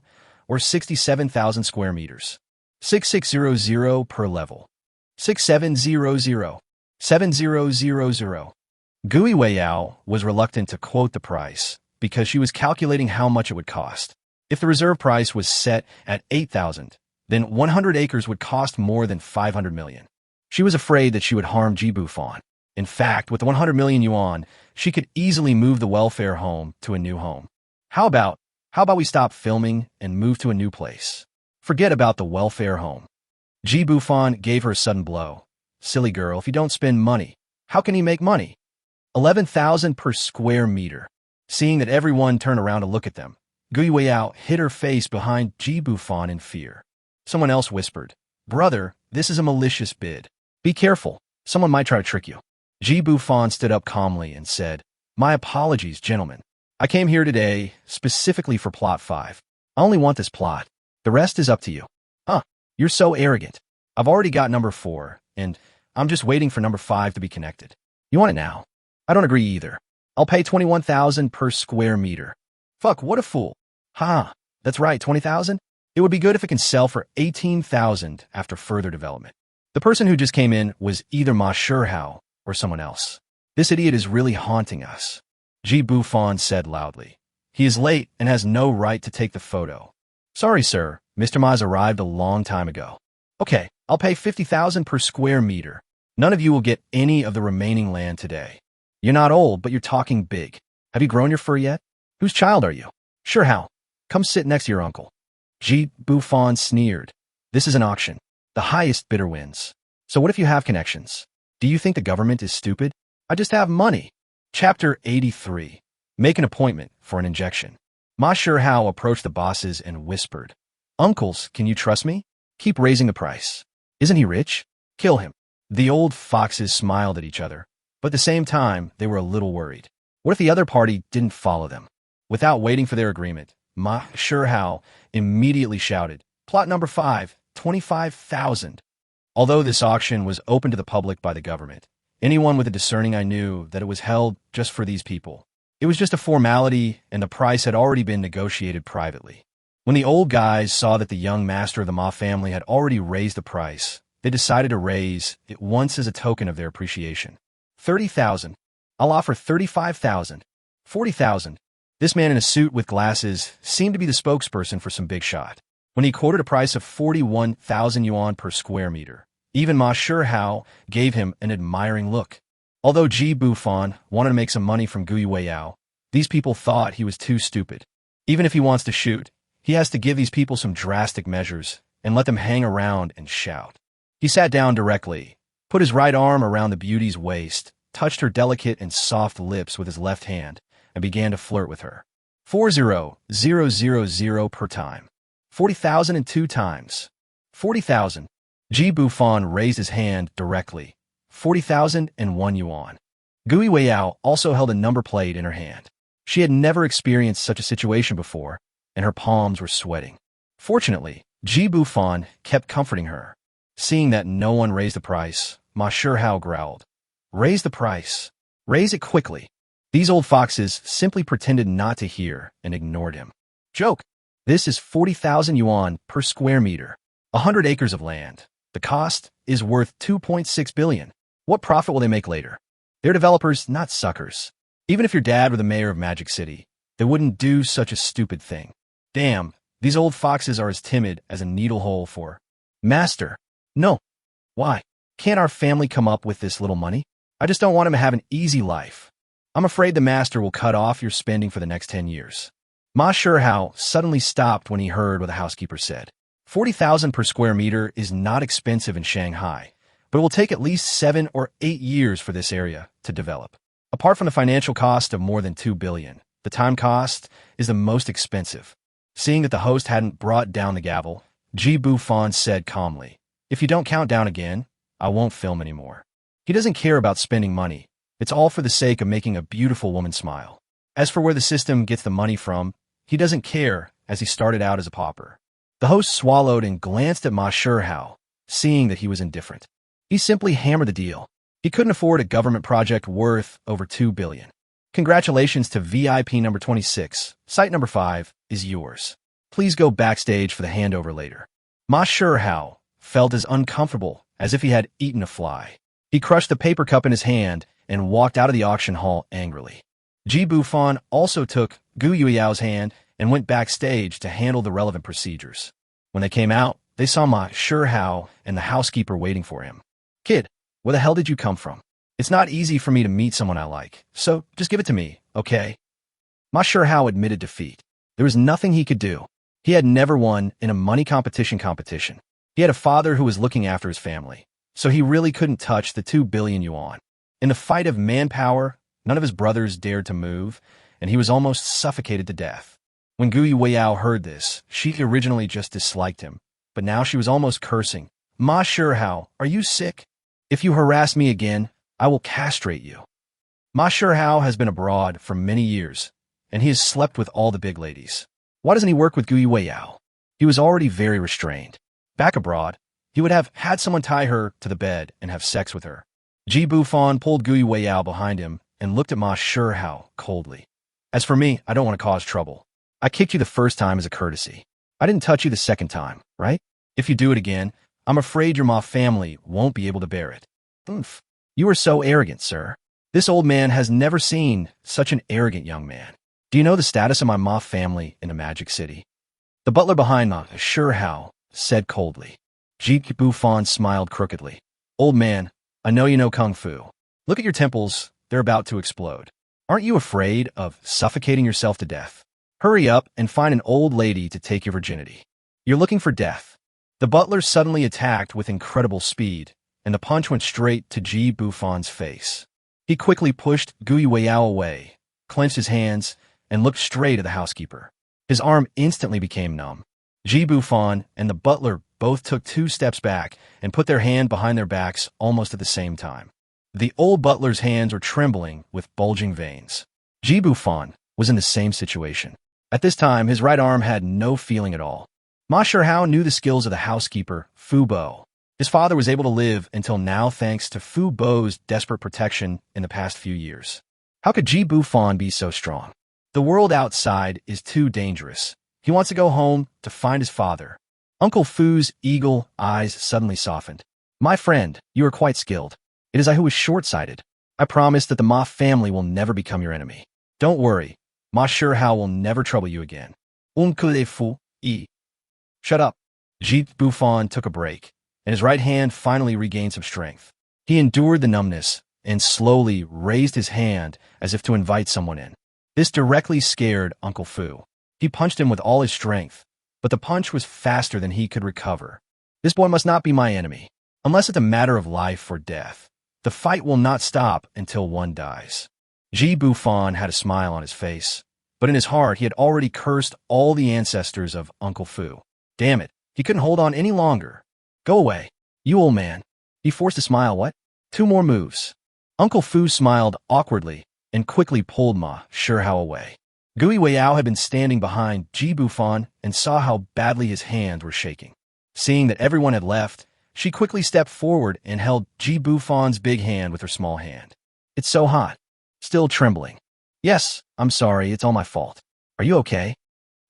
or 67,000 square meters. 6600 per level. 6700. 7000. Gui Weiyao was reluctant to quote the price because she was calculating how much it would cost. If the reserve price was set at 8,000, then 100 acres would cost more than 500 million. She was afraid that she would harm Ji Bufan. In fact, with the 100 million yuan, she could easily move the welfare home to a new home. How about we stop filming and move to a new place? Forget about the welfare home. Ji Bufan gave her a sudden blow. Silly girl, if you don't spend money, how can you make money? 11,000 per square meter. Seeing that everyone turned around to look at them, Gui Weiyao hid her face behind Ji Bufan in fear. Someone else whispered, "Brother, this is a malicious bid. Be careful, someone might try to trick you." Ji Bufan stood up calmly and said, "My apologies, gentlemen. I came here today specifically for plot 5. I only want this plot. The rest is up to you." "Huh, you're so arrogant. I've already got number 4, and I'm just waiting for number 5 to be connected. You want it now?" "I don't agree either. I'll pay 21,000 per square meter." "Fuck, what a fool." "Ha, that's right, 20,000? It would be good if it can sell for 18,000 after further development." The person who just came in was either Ma Shihao or someone else. "This idiot is really haunting us," Ji Bufan said loudly. "He is late and has no right to take the photo." "Sorry, sir. Mr. Ma's arrived a long time ago." "Okay, I'll pay 50,000 per square meter. None of you will get any of the remaining land today. You're not old, but you're talking big. Have you grown your fur yet? Whose child are you?" "Shihao, come sit next to your uncle." Ji Bufan sneered. "This is an auction. The highest bidder wins. So what if you have connections? Do you think the government is stupid? I just have money." Chapter 83. Make an appointment for an injection. Ma Shihao approached the bosses and whispered, "Uncles, can you trust me? Keep raising the price. Isn't he rich? Kill him." The old foxes smiled at each other, but at the same time, they were a little worried. What if the other party didn't follow them? Without waiting for their agreement, Ma Shihao immediately shouted, "Plot number 5, 25,000. Although this auction was open to the public by the government, anyone with a discerning eye knew that it was held just for these people. It was just a formality, and the price had already been negotiated privately. When the old guys saw that the young master of the Ma family had already raised the price, they decided to raise it once as a token of their appreciation. 30,000. I'll offer 35,000. 40,000. This man in a suit with glasses seemed to be the spokesperson for some big shot. When he quoted a price of 41,000 yuan per square meter, even Ma Shihao gave him an admiring look. Although Ji Bufan wanted to make some money from Gui Weiyao, these people thought he was too stupid. Even if he wants to shoot, he has to give these people some drastic measures and let them hang around and shout. He sat down directly, put his right arm around the beauty's waist, touched her delicate and soft lips with his left hand, and began to flirt with her. 40,000 per time. 40,000 and 2 times. 40,000. Ji Bufan raised his hand directly. 40,001 yuan. Gui Weiyao also held a number plate in her hand. She had never experienced such a situation before, and her palms were sweating. Fortunately, Ji Bufan kept comforting her. Seeing that no one raised the price, Ma Shihao growled, "Raise the price. Raise it quickly." These old foxes simply pretended not to hear and ignored him. "Joke. This is 40,000 yuan per square meter. 100 acres of land. The cost is worth 2.6 billion. What profit will they make later? They're developers, not suckers. Even if your dad were the mayor of Magic City, they wouldn't do such a stupid thing. Damn, these old foxes are as timid as a needle hole for master." "No. Why? Can't our family come up with this little money? I just don't want him to have an easy life. I'm afraid the master will cut off your spending for the next 10 years. Ma Shihao suddenly stopped when he heard what the housekeeper said. 40,000 per square meter is not expensive in Shanghai, but it will take at least 7 or 8 years for this area to develop. Apart from the financial cost of more than 2 billion, the time cost is the most expensive. Seeing that the host hadn't brought down the gavel, Ji Bufan said calmly, "If you don't count down again, I won't film anymore." He doesn't care about spending money. It's all for the sake of making a beautiful woman smile. As for where the system gets the money from, he doesn't care, as he started out as a pauper. The host swallowed and glanced at Ma Shihao, seeing that he was indifferent. He simply hammered the deal. He couldn't afford a government project worth over 2 billion. Congratulations to VIP number 26. Site number 5 is yours. Please go backstage for the handover later. Ma Shurhao felt as uncomfortable as if he had eaten a fly. He crushed the paper cup in his hand and walked out of the auction hall angrily. Ji Bufan also took Gu Yuyao's hand and went backstage to handle the relevant procedures. When they came out, they saw Ma Shurhao and the housekeeper waiting for him. Kid, where the hell did you come from? It's not easy for me to meet someone I like, so just give it to me, okay? Ma Shurhao admitted defeat. There was nothing he could do. He had never won in a money competition. He had a father who was looking after his family, so he really couldn't touch the 2 billion yuan. In the fight of manpower, none of his brothers dared to move, and he was almost suffocated to death. When Gu Yueyao heard this, she originally just disliked him, but now she was almost cursing. Ma Shurhao, are you sick? If you harass me again, I will castrate you. Ma Shurhao has been abroad for many years, and he has slept with all the big ladies. Why doesn't he work with Gu Yueyao? He was already very restrained. Back abroad, he would have had someone tie her to the bed and have sex with her. Ji Bufan pulled Gu Yueyao behind him and looked at Ma Shurhao coldly. As for me, I don't want to cause trouble. I kicked you the first time as a courtesy. I didn't touch you the second time, right? If you do it again, I'm afraid your Ma family won't be able to bear it. Oomph. You are so arrogant, sir. This old man has never seen such an arrogant young man. Do you know the status of my Ma family in the Magic City? The butler behind Ma Shurhao said coldly. Ji Bufan smiled crookedly. Old man, I know you know Kung Fu. Look at your temples, they're about to explode. Aren't you afraid of suffocating yourself to death? Hurry up and find an old lady to take your virginity. You're looking for death. The butler suddenly attacked with incredible speed, and the punch went straight to Ji Bufan's face. He quickly pushed Gu Yueyao away, clenched his hands, and looked straight at the housekeeper. His arm instantly became numb. Ji Bufan and the butler both took 2 steps back and put their hand behind their backs almost at the same time. The old butler's hands were trembling with bulging veins. Ji Bufan was in the same situation. At this time, his right arm had no feeling at all. Ma Shurhao knew the skills of the housekeeper, Fu Bo. His father was able to live until now thanks to Fu Bo's desperate protection in the past few years. How could Ji Bufan be so strong? The world outside is too dangerous. He wants to go home to find his father. Uncle Fu's eagle eyes suddenly softened. My friend, you are quite skilled. It is I who was short-sighted. I promise that the Ma family will never become your enemy. Don't worry. Ma Shurhao will never trouble you again. Uncle Fu, Shut up. Ji Bufan took a break, and his right hand finally regained some strength. He endured the numbness and slowly raised his hand as if to invite someone in. This directly scared Uncle Fu. He punched him with all his strength, but the punch was faster than he could recover. This boy must not be my enemy. Unless it's a matter of life or death, the fight will not stop until one dies. Ji Bufan had a smile on his face, but in his heart he had already cursed all the ancestors of Uncle Fu. Damn it, he couldn't hold on any longer. Go away, you old man. He forced a smile. What? 2 more moves. Uncle Fu smiled awkwardly and quickly pulled Ma Shurhao away. Gu Yueyao had been standing behind Ji Bufan and saw how badly his hands were shaking. Seeing that everyone had left, she quickly stepped forward and held Ji Bufan's big hand with her small hand. It's so hot. Still trembling. Yes, I'm sorry, it's all my fault. Are you okay?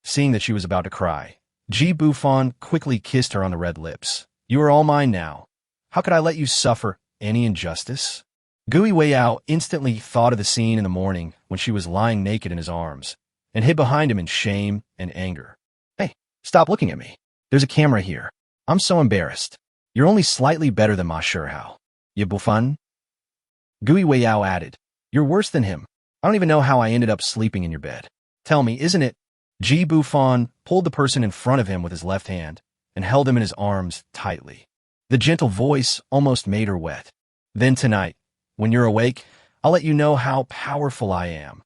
Seeing that she was about to cry, Ji Bufan quickly kissed her on the red lips. You are all mine now. How could I let you suffer any injustice? Gu Yueyao instantly thought of the scene in the morning when she was lying naked in his arms and hid behind him in shame and anger. Hey, stop looking at me. There's a camera here. I'm so embarrassed. You're only slightly better than Ma Shurhao. You Bufan? Gu Yueyao added, You're worse than him. I don't even know how I ended up sleeping in your bed. Tell me, isn't it? Ji Bufan pulled the person in front of him with his left hand and held him in his arms tightly. The gentle voice almost made her wet. Then tonight, when you're awake, I'll let you know how powerful I am.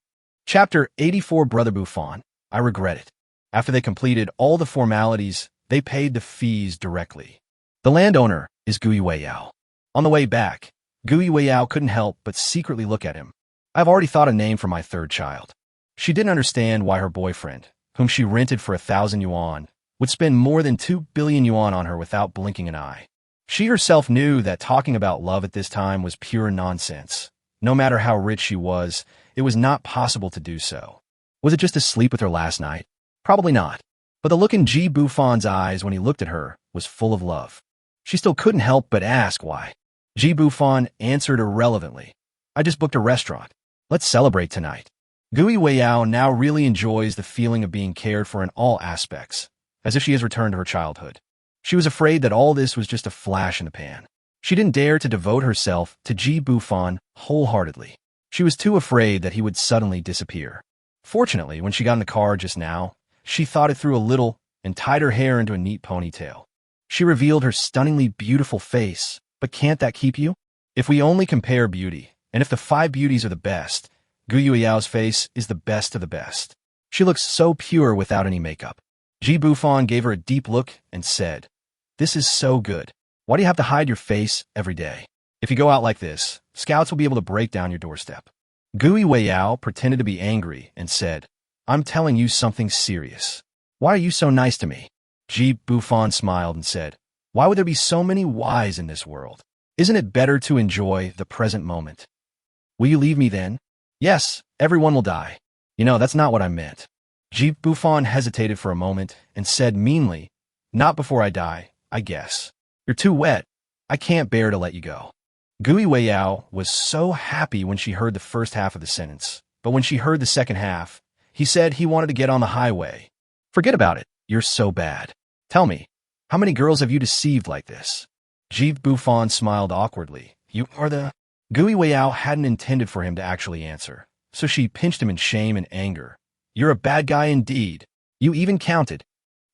Chapter 84 Brother Bufan, I regret it. After they completed all the formalities, they paid the fees directly. The landowner is Gu Yueyao. On the way back, Gu Yueyao couldn't help but secretly look at him. I've already thought a name for my 3rd child. She didn't understand why her boyfriend, whom she rented for 1,000 yuan, would spend more than 2 billion yuan on her without blinking an eye. She herself knew that talking about love at this time was pure nonsense, No matter how rich she was, it was not possible to do so. Was it just to sleep with her last night? Probably not. But the look in Ji Bufan's eyes when he looked at her was full of love. She still couldn't help but ask why. Ji Bufan answered irrelevantly. I just booked a restaurant. Let's celebrate tonight. Gui Weiyao now really enjoys the feeling of being cared for in all aspects, as if she has returned to her childhood. She was afraid that all this was just a flash in the pan. She didn't dare to devote herself to Ji Bufan wholeheartedly. She was too afraid that he would suddenly disappear. Fortunately, when she got in the car just now, she thought it through a little and tied her hair into a neat ponytail. She revealed her stunningly beautiful face, but can't that keep you? If we only compare beauty, and if the 5 beauties are the best, Gu Yuiao's face is the best of the best. She looks so pure without any makeup. Ji Bufan gave her a deep look and said, "This is so good. Why do you have to hide your face every day? If you go out like this, scouts will be able to break down your doorstep." Gui Weiyao pretended to be angry and said, "I'm telling you something serious. Why are you so nice to me?" Ji Bufan smiled and said, "Why would there be so many whys in this world? Isn't it better to enjoy the present moment? Will you leave me then?" "Yes, everyone will die." "You know, that's not what I meant." Ji Bufan hesitated for a moment and said meanly, "Not before I die, I guess. You're too wet. I can't bear to let you go." Gui Weiyao was so happy when she heard the first half of the sentence, but when she heard the second half, he said he wanted to get on the highway. "Forget about it. You're so bad. Tell me, how many girls have you deceived like this?" Ji Bufan smiled awkwardly. "You are the—" Gui Weiyao hadn't intended for him to actually answer, so she pinched him in shame and anger. "You're a bad guy indeed. You even counted."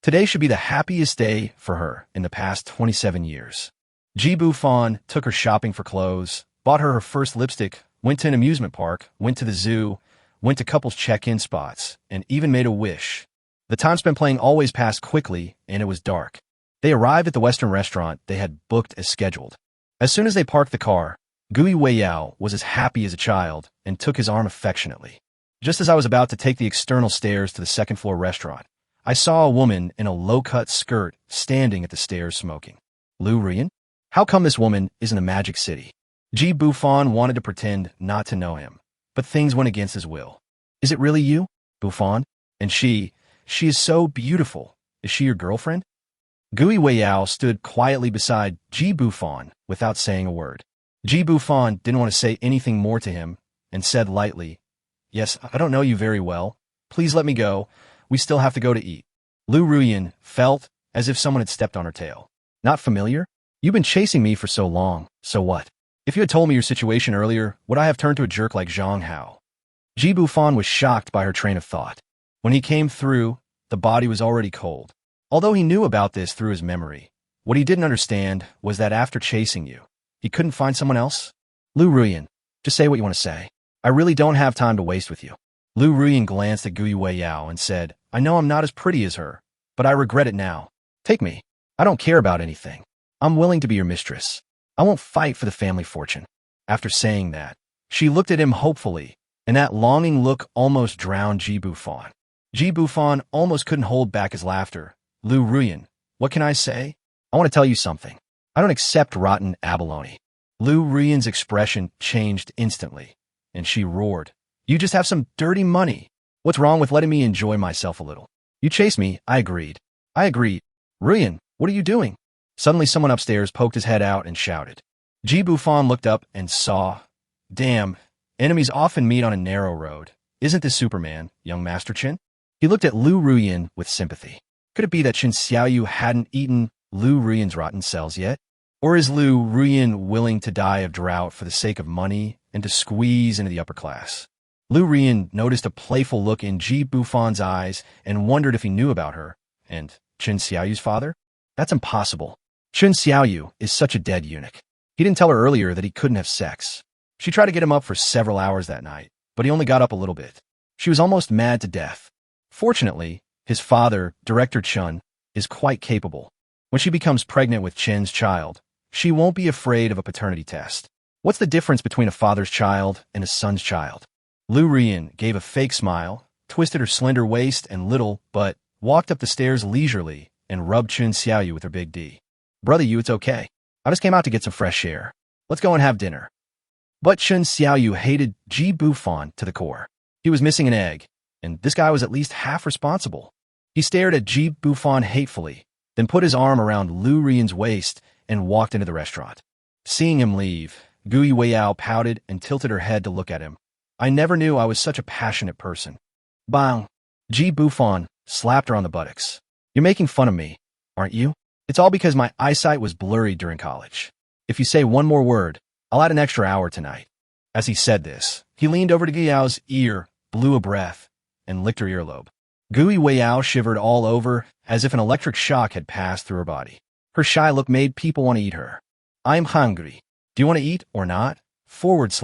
Today should be the happiest day for her in the past 27 years. Ji Bufan took her shopping for clothes, bought her first lipstick, went to an amusement park, went to the zoo, went to couples check-in spots, and even made a wish. The time spent playing always passed quickly, and it was dark. They arrived at the Western restaurant they had booked as scheduled. As soon as they parked the car, Gui Weiyao was as happy as a child and took his arm affectionately. "Just as I was about to take the external stairs to the second-floor restaurant, I saw a woman in a low-cut skirt standing at the stairs smoking." "Lu Ruyan? How come this woman is in the Magic City?" Ji Bufan wanted to pretend not to know him, but things went against his will. "Is it really you, Bufan? And she is so beautiful. Is she your girlfriend?" Gui Weiyao stood quietly beside Ji Bufan without saying a word. Ji Bufan didn't want to say anything more to him and said lightly, "Yes, I don't know you very well. Please let me go. We still have to go to eat." Lu Ruyan felt as if someone had stepped on her tail. "Not familiar? You've been chasing me for so long, so what? If you had told me your situation earlier, would I have turned to a jerk like Zhang Hao?" Ji Bufan was shocked by her train of thought. When he came through, the body was already cold. Although he knew about this through his memory, what he didn't understand was that after chasing you, he couldn't find someone else? "Lu Ruyan, just say what you want to say. I really don't have time to waste with you." Lu Ruyan glanced at Gui Weiyao and said, "I know I'm not as pretty as her, but I regret it now. Take me. I don't care about anything. I'm willing to be your mistress. I won't fight for the family fortune." After saying that, she looked at him hopefully, and that longing look almost drowned Ji Bufan. Ji Bufan almost couldn't hold back his laughter. "Lu Ruyan, what can I say? I want to tell you something. I don't accept rotten abalone." Lu Ruyan's expression changed instantly, and she roared, "You just have some dirty money. What's wrong with letting me enjoy myself a little? You chased me, I agreed. I agreed. Ruyan, what are you doing?" Suddenly someone upstairs poked his head out and shouted. Ji Bufan looked up and saw, "Damn, enemies often meet on a narrow road. Isn't this Superman, young Master Qin?" He looked at Lu Ruyan with sympathy. Could it be that Qin Xiaoyu hadn't eaten Lu Ruyan's rotten cells yet? Or is Lu Ruyan willing to die of drought for the sake of money and to squeeze into the upper class? Lu Ruyan noticed a playful look in Ji Bufan's eyes and wondered if he knew about her. And Qin Xiaoyu's father? That's impossible. Qin Xiaoyu is such a dead eunuch. He didn't tell her earlier that he couldn't have sex. She tried to get him up for several hours that night, but he only got up a little bit. She was almost mad to death. Fortunately, his father, Director Chun, is quite capable. When she becomes pregnant with Chen's child, she won't be afraid of a paternity test. What's the difference between a father's child and a son's child? Lu Ruyan gave a fake smile, twisted her slender waist and little butt, walked up the stairs leisurely, and rubbed Qin Xiaoyu with her big D. "Brother Yu, it's okay. I just came out to get some fresh air. Let's go and have dinner." But Chun Xiaoyu hated Ji Bufan to the core. He was missing an egg, and this guy was at least half responsible. He stared at Ji Bufan hatefully, then put his arm around Lu Rian's waist and walked into the restaurant. Seeing him leave, Gui Weiyao pouted and tilted her head to look at him. I never knew I was such a passionate person. Bang! Ji Bufan slapped her on the buttocks. You're making fun of me, aren't you? It's all because my eyesight was blurry during college. If you say one more word, I'll add an extra hour tonight. As he said this, he leaned over to Guiyao's ear, blew a breath, and licked her earlobe. Gui Weiyao shivered all over as if an electric shock had passed through her body. Her shy look made people want to eat her. I'm hungry. Do you want to eat or not? / omega / /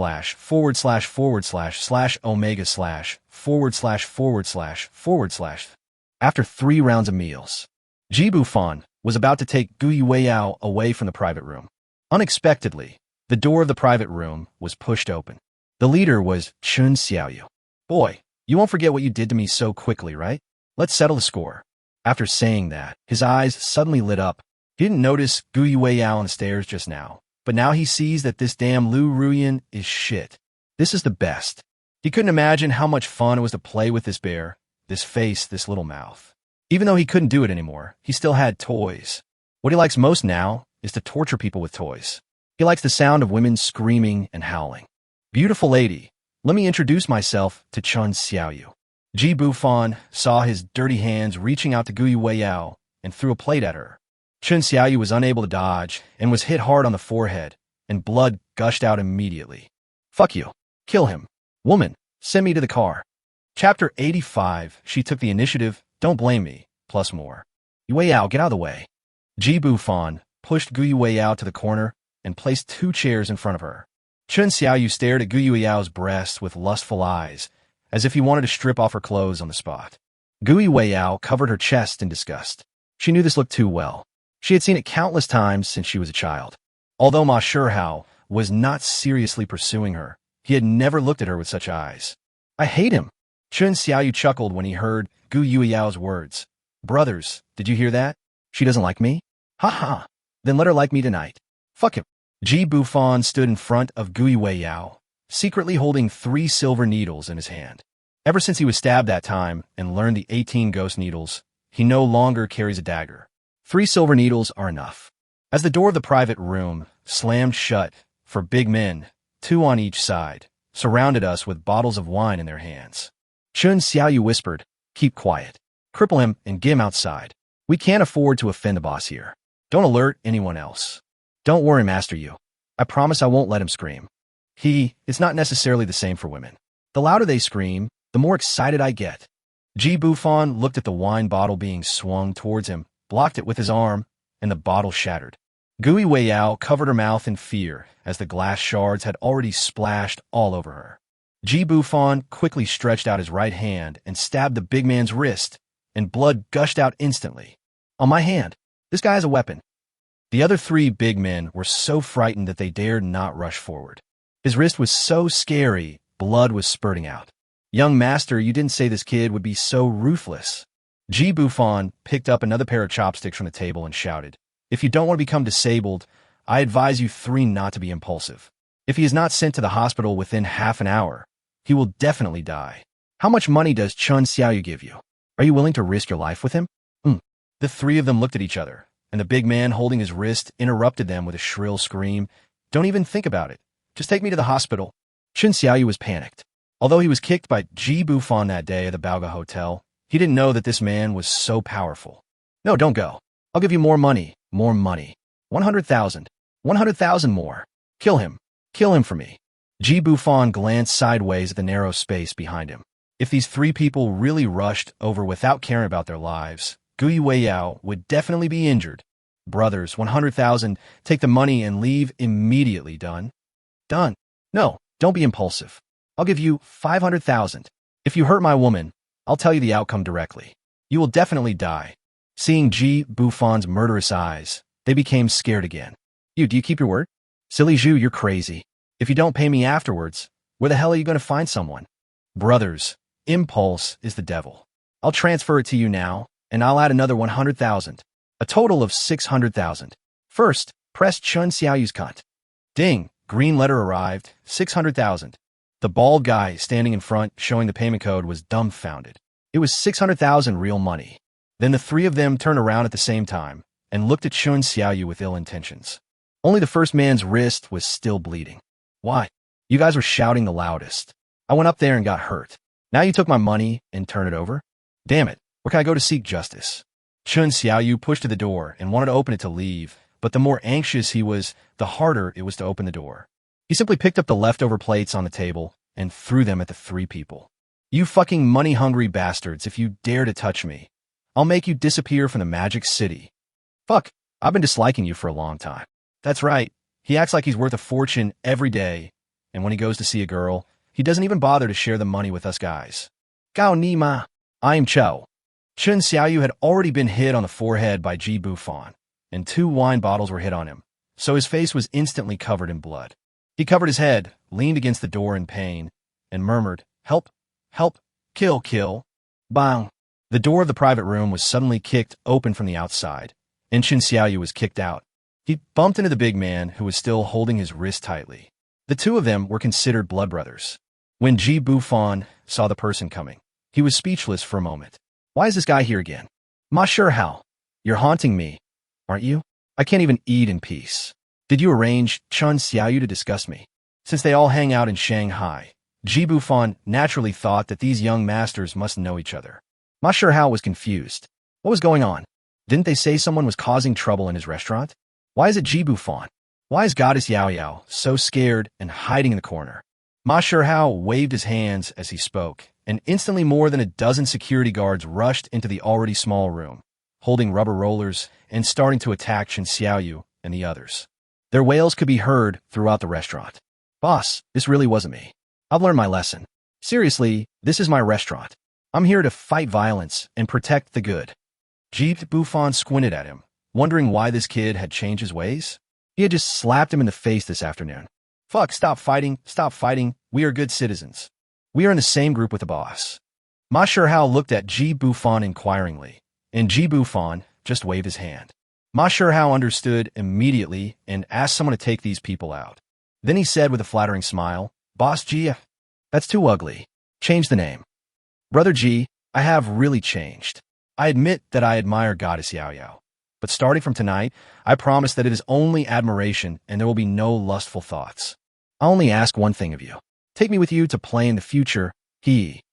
/ After 3 rounds of meals, Ji Bufan was about to take Gui Weiyao away from the private room. Unexpectedly, the door of the private room was pushed open. The leader was Chun Xiaoyu. Boy, you won't forget what you did to me so quickly, right? Let's settle the score. After saying that, his eyes suddenly lit up. He didn't notice Gui Weiyao on the stairs just now, but now he sees that this damn Lu Ruyan is shit. This is the best. He couldn't imagine how much fun it was to play with this bear, this face, this little mouth. Even though he couldn't do it anymore, he still had toys. What he likes most now is to torture people with toys. He likes the sound of women screaming and howling. Beautiful lady, let me introduce myself to Chun Xiaoyu. Ji Bufan saw his dirty hands reaching out to Gui Weiyao and threw a plate at her. Chun Xiaoyu was unable to dodge and was hit hard on the forehead, and blood gushed out immediately. Fuck you. Kill him. Woman, send me to the car. Chapter 85, she took the initiative, don't blame me, plus more. Weiyao, get out of the way. Ji Bufan pushed Gui Weiyao to the corner and placed 2 chairs in front of her. Chun Xiaoyu stared at Gui Weyao's breasts with lustful eyes, as if he wanted to strip off her clothes on the spot. Gui Weiyao covered her chest in disgust. She knew this looked too well. She had seen it countless times since she was a child. Although Ma Shihao was not seriously pursuing her, he had never looked at her with such eyes. I hate him. Chun Xiaoyu chuckled when he heard Gui Weyao's words. Brothers, did you hear that? She doesn't like me? Ha ha. Then let her like me tonight. Fuck him. Ji Bufan stood in front of Gui Weiyao, secretly holding 3 silver needles in his hand. Ever since he was stabbed that time and learned the 18 ghost needles, he no longer carries a dagger. 3 silver needles are enough. As the door of the private room slammed shut for big men, 2 on each side, surrounded us with bottles of wine in their hands. Chun Xiaoyu whispered, keep quiet. Cripple him and get him outside. We can't afford to offend the boss here. Don't alert anyone else. Don't worry, Master Yu. I promise I won't let him scream. It's not necessarily the same for women. The louder they scream, the more excited I get. Ji Bufan looked at the wine bottle being swung towards him, blocked it with his arm, and the bottle shattered. Gui Weiyao covered her mouth in fear as the glass shards had already splashed all over her. Ji Bufan quickly stretched out his right hand and stabbed the big man's wrist, and blood gushed out instantly. On my hand. This guy has a weapon. The other 3 big men were so frightened that they dared not rush forward. His wrist was so scary, blood was spurting out. Young master, you didn't say this kid would be so ruthless. Ji Bufan picked up another pair of chopsticks from the table and shouted, if you don't want to become disabled, I advise you 3 not to be impulsive. If he is not sent to the hospital within half an hour, he will definitely die. How much money does Chun Xiaoyu give you? Are you willing to risk your life with him? The 3 of them looked at each other, and the big man holding his wrist interrupted them with a shrill scream. Don't even think about it. Just take me to the hospital. Chun Xiaoyu was panicked. Although he was kicked by Ji Bufan that day at the Baoga Hotel, he didn't know that this man was so powerful. No, don't go. I'll give you more money. More money. 100,000. 100,000 more. Kill him. Kill him for me. Ji Bufan glanced sideways at the narrow space behind him. If these 3 people really rushed over without caring about their lives, Gui Weiyao would definitely be injured. Brothers, 100,000, take the money and leave immediately. Done? Done. No, don't be impulsive. I'll give you 500,000. If you hurt my woman, I'll tell you the outcome directly. You will definitely die. Seeing Ji Bufan's murderous eyes, they became scared again. Do you keep your word? Silly Zhu, you're crazy. If you don't pay me afterwards, where the hell are you going to find someone? Brothers, impulse is the devil. I'll transfer it to you now, and I'll add another 100,000. A total of 600,000. First, press Chun Xiaoyu's cunt. Ding, Green letter arrived, 600,000. The bald guy standing in front showing the payment code was dumbfounded. It was 600,000 real money. Then the three of them turned around at the same time and looked at Shun Xiaoyu with ill intentions. Only the first man's wrist was still bleeding. Why? You guys were shouting the loudest. I went up there and got hurt. Now you took my money and turn it over? Damn it, where can I go to seek justice? Shun Xiaoyu pushed to the door and wanted to open it to leave, but the more anxious he was, the harder it was to open the door. He simply picked up the leftover plates on the table and threw them at the three people. You fucking money-hungry bastards, if you dare to touch me, I'll make you disappear from the Magic City. Fuck, I've been disliking you for a long time. That's right, he acts like he's worth a fortune every day, and when he goes to see a girl, he doesn't even bother to share the money with us guys. Gao ni ma. I'm Cho. Shun Xiaoyu had already been hit on the forehead by Ji Bufan, and 2 wine bottles were hit on him, so his face was instantly covered in blood. He covered his head, leaned against the door in pain, and murmured, "Help, help, kill, kill." Bang! The door of the private room was suddenly kicked open from the outside, and Shun Xiaoyu was kicked out. He bumped into the big man, who was still holding his wrist tightly. The two of them were considered blood brothers. When Ji Bufan saw the person coming, he was speechless for a moment. Why is this guy here again? Ma sure how. You're haunting me, aren't you? I can't even eat in peace. Did you arrange Shun Xiaoyu to discuss me? Since they all hang out in Shanghai, Ji Bufan naturally thought that these young masters must know each other. Ma sure how was confused. What was going on? Didn't they say someone was causing trouble in his restaurant? Why is it Ji Bufan? Why is Goddess Yao Yao so scared and hiding in the corner? Ma sure how waved his hands as he spoke, and instantly more than a dozen security guards rushed into the already small room, holding rubber rollers and starting to attack Shun Xiaoyu and the others. Their wails could be heard throughout the restaurant. Boss, this really wasn't me. I've learned my lesson. Seriously, this is my restaurant. I'm here to fight violence and protect the good. Ji Bufan squinted at him, wondering why this kid had changed his ways. He had just slapped him in the face this afternoon. Fuck, stop fighting, we are good citizens. We are in the same group with the boss. Ma sure how looked at Ji Bufan inquiringly, and Ji Bufan just waved his hand. Ma sure how understood immediately and asked someone to take these people out. Then he said with a flattering smile, Boss Ji, that's too ugly. Change the name. Brother Ji, I have really changed. I admit that I admire Goddess Yao Yao. But starting from tonight, I promise that it is only admiration and there will be no lustful thoughts. I only ask one thing of you. Take me with you to play in the future, Ji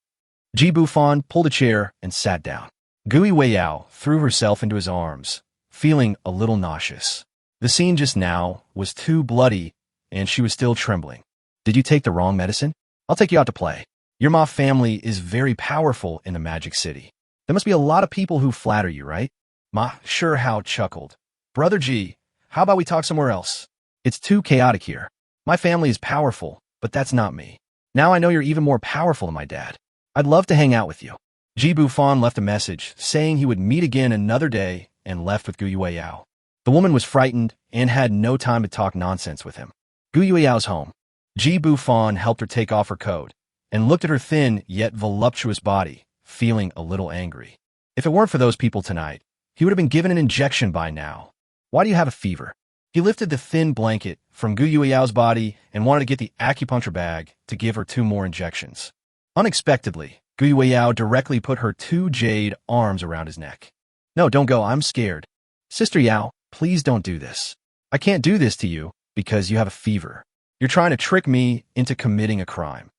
Bufan pulled a chair and sat down. Gui Weiyao threw herself into his arms, feeling a little nauseous. The scene just now was too bloody, and she was still trembling. Did you take the wrong medicine? I'll take you out to play. Your Ma family is very powerful in the Magic City. There must be a lot of people who flatter you, right? Ma sure how chuckled. Brother Ji, how about we talk somewhere else? It's too chaotic here. My family is powerful, but that's not me. Now I know you're even more powerful than my dad. I'd love to hang out with you. Ji Bufan left a message saying he would meet again another day and left with Gu Yueyao. The woman was frightened and had no time to talk nonsense with him. Gu Yueyao's home. Ji Bufan helped her take off her coat and looked at her thin yet voluptuous body, feeling a little angry. If it weren't for those people tonight, he would have been given an injection by now. Why do you have a fever? He lifted the thin blanket from Gu Yueyao's body and wanted to get the acupuncture bag to give her 2 more injections. Unexpectedly, Gu Yueyao directly put her 2 jade arms around his neck. No, don't go, I'm scared. Sister Yao, please don't do this. I can't do this to you because you have a fever. You're trying to trick me into committing a crime.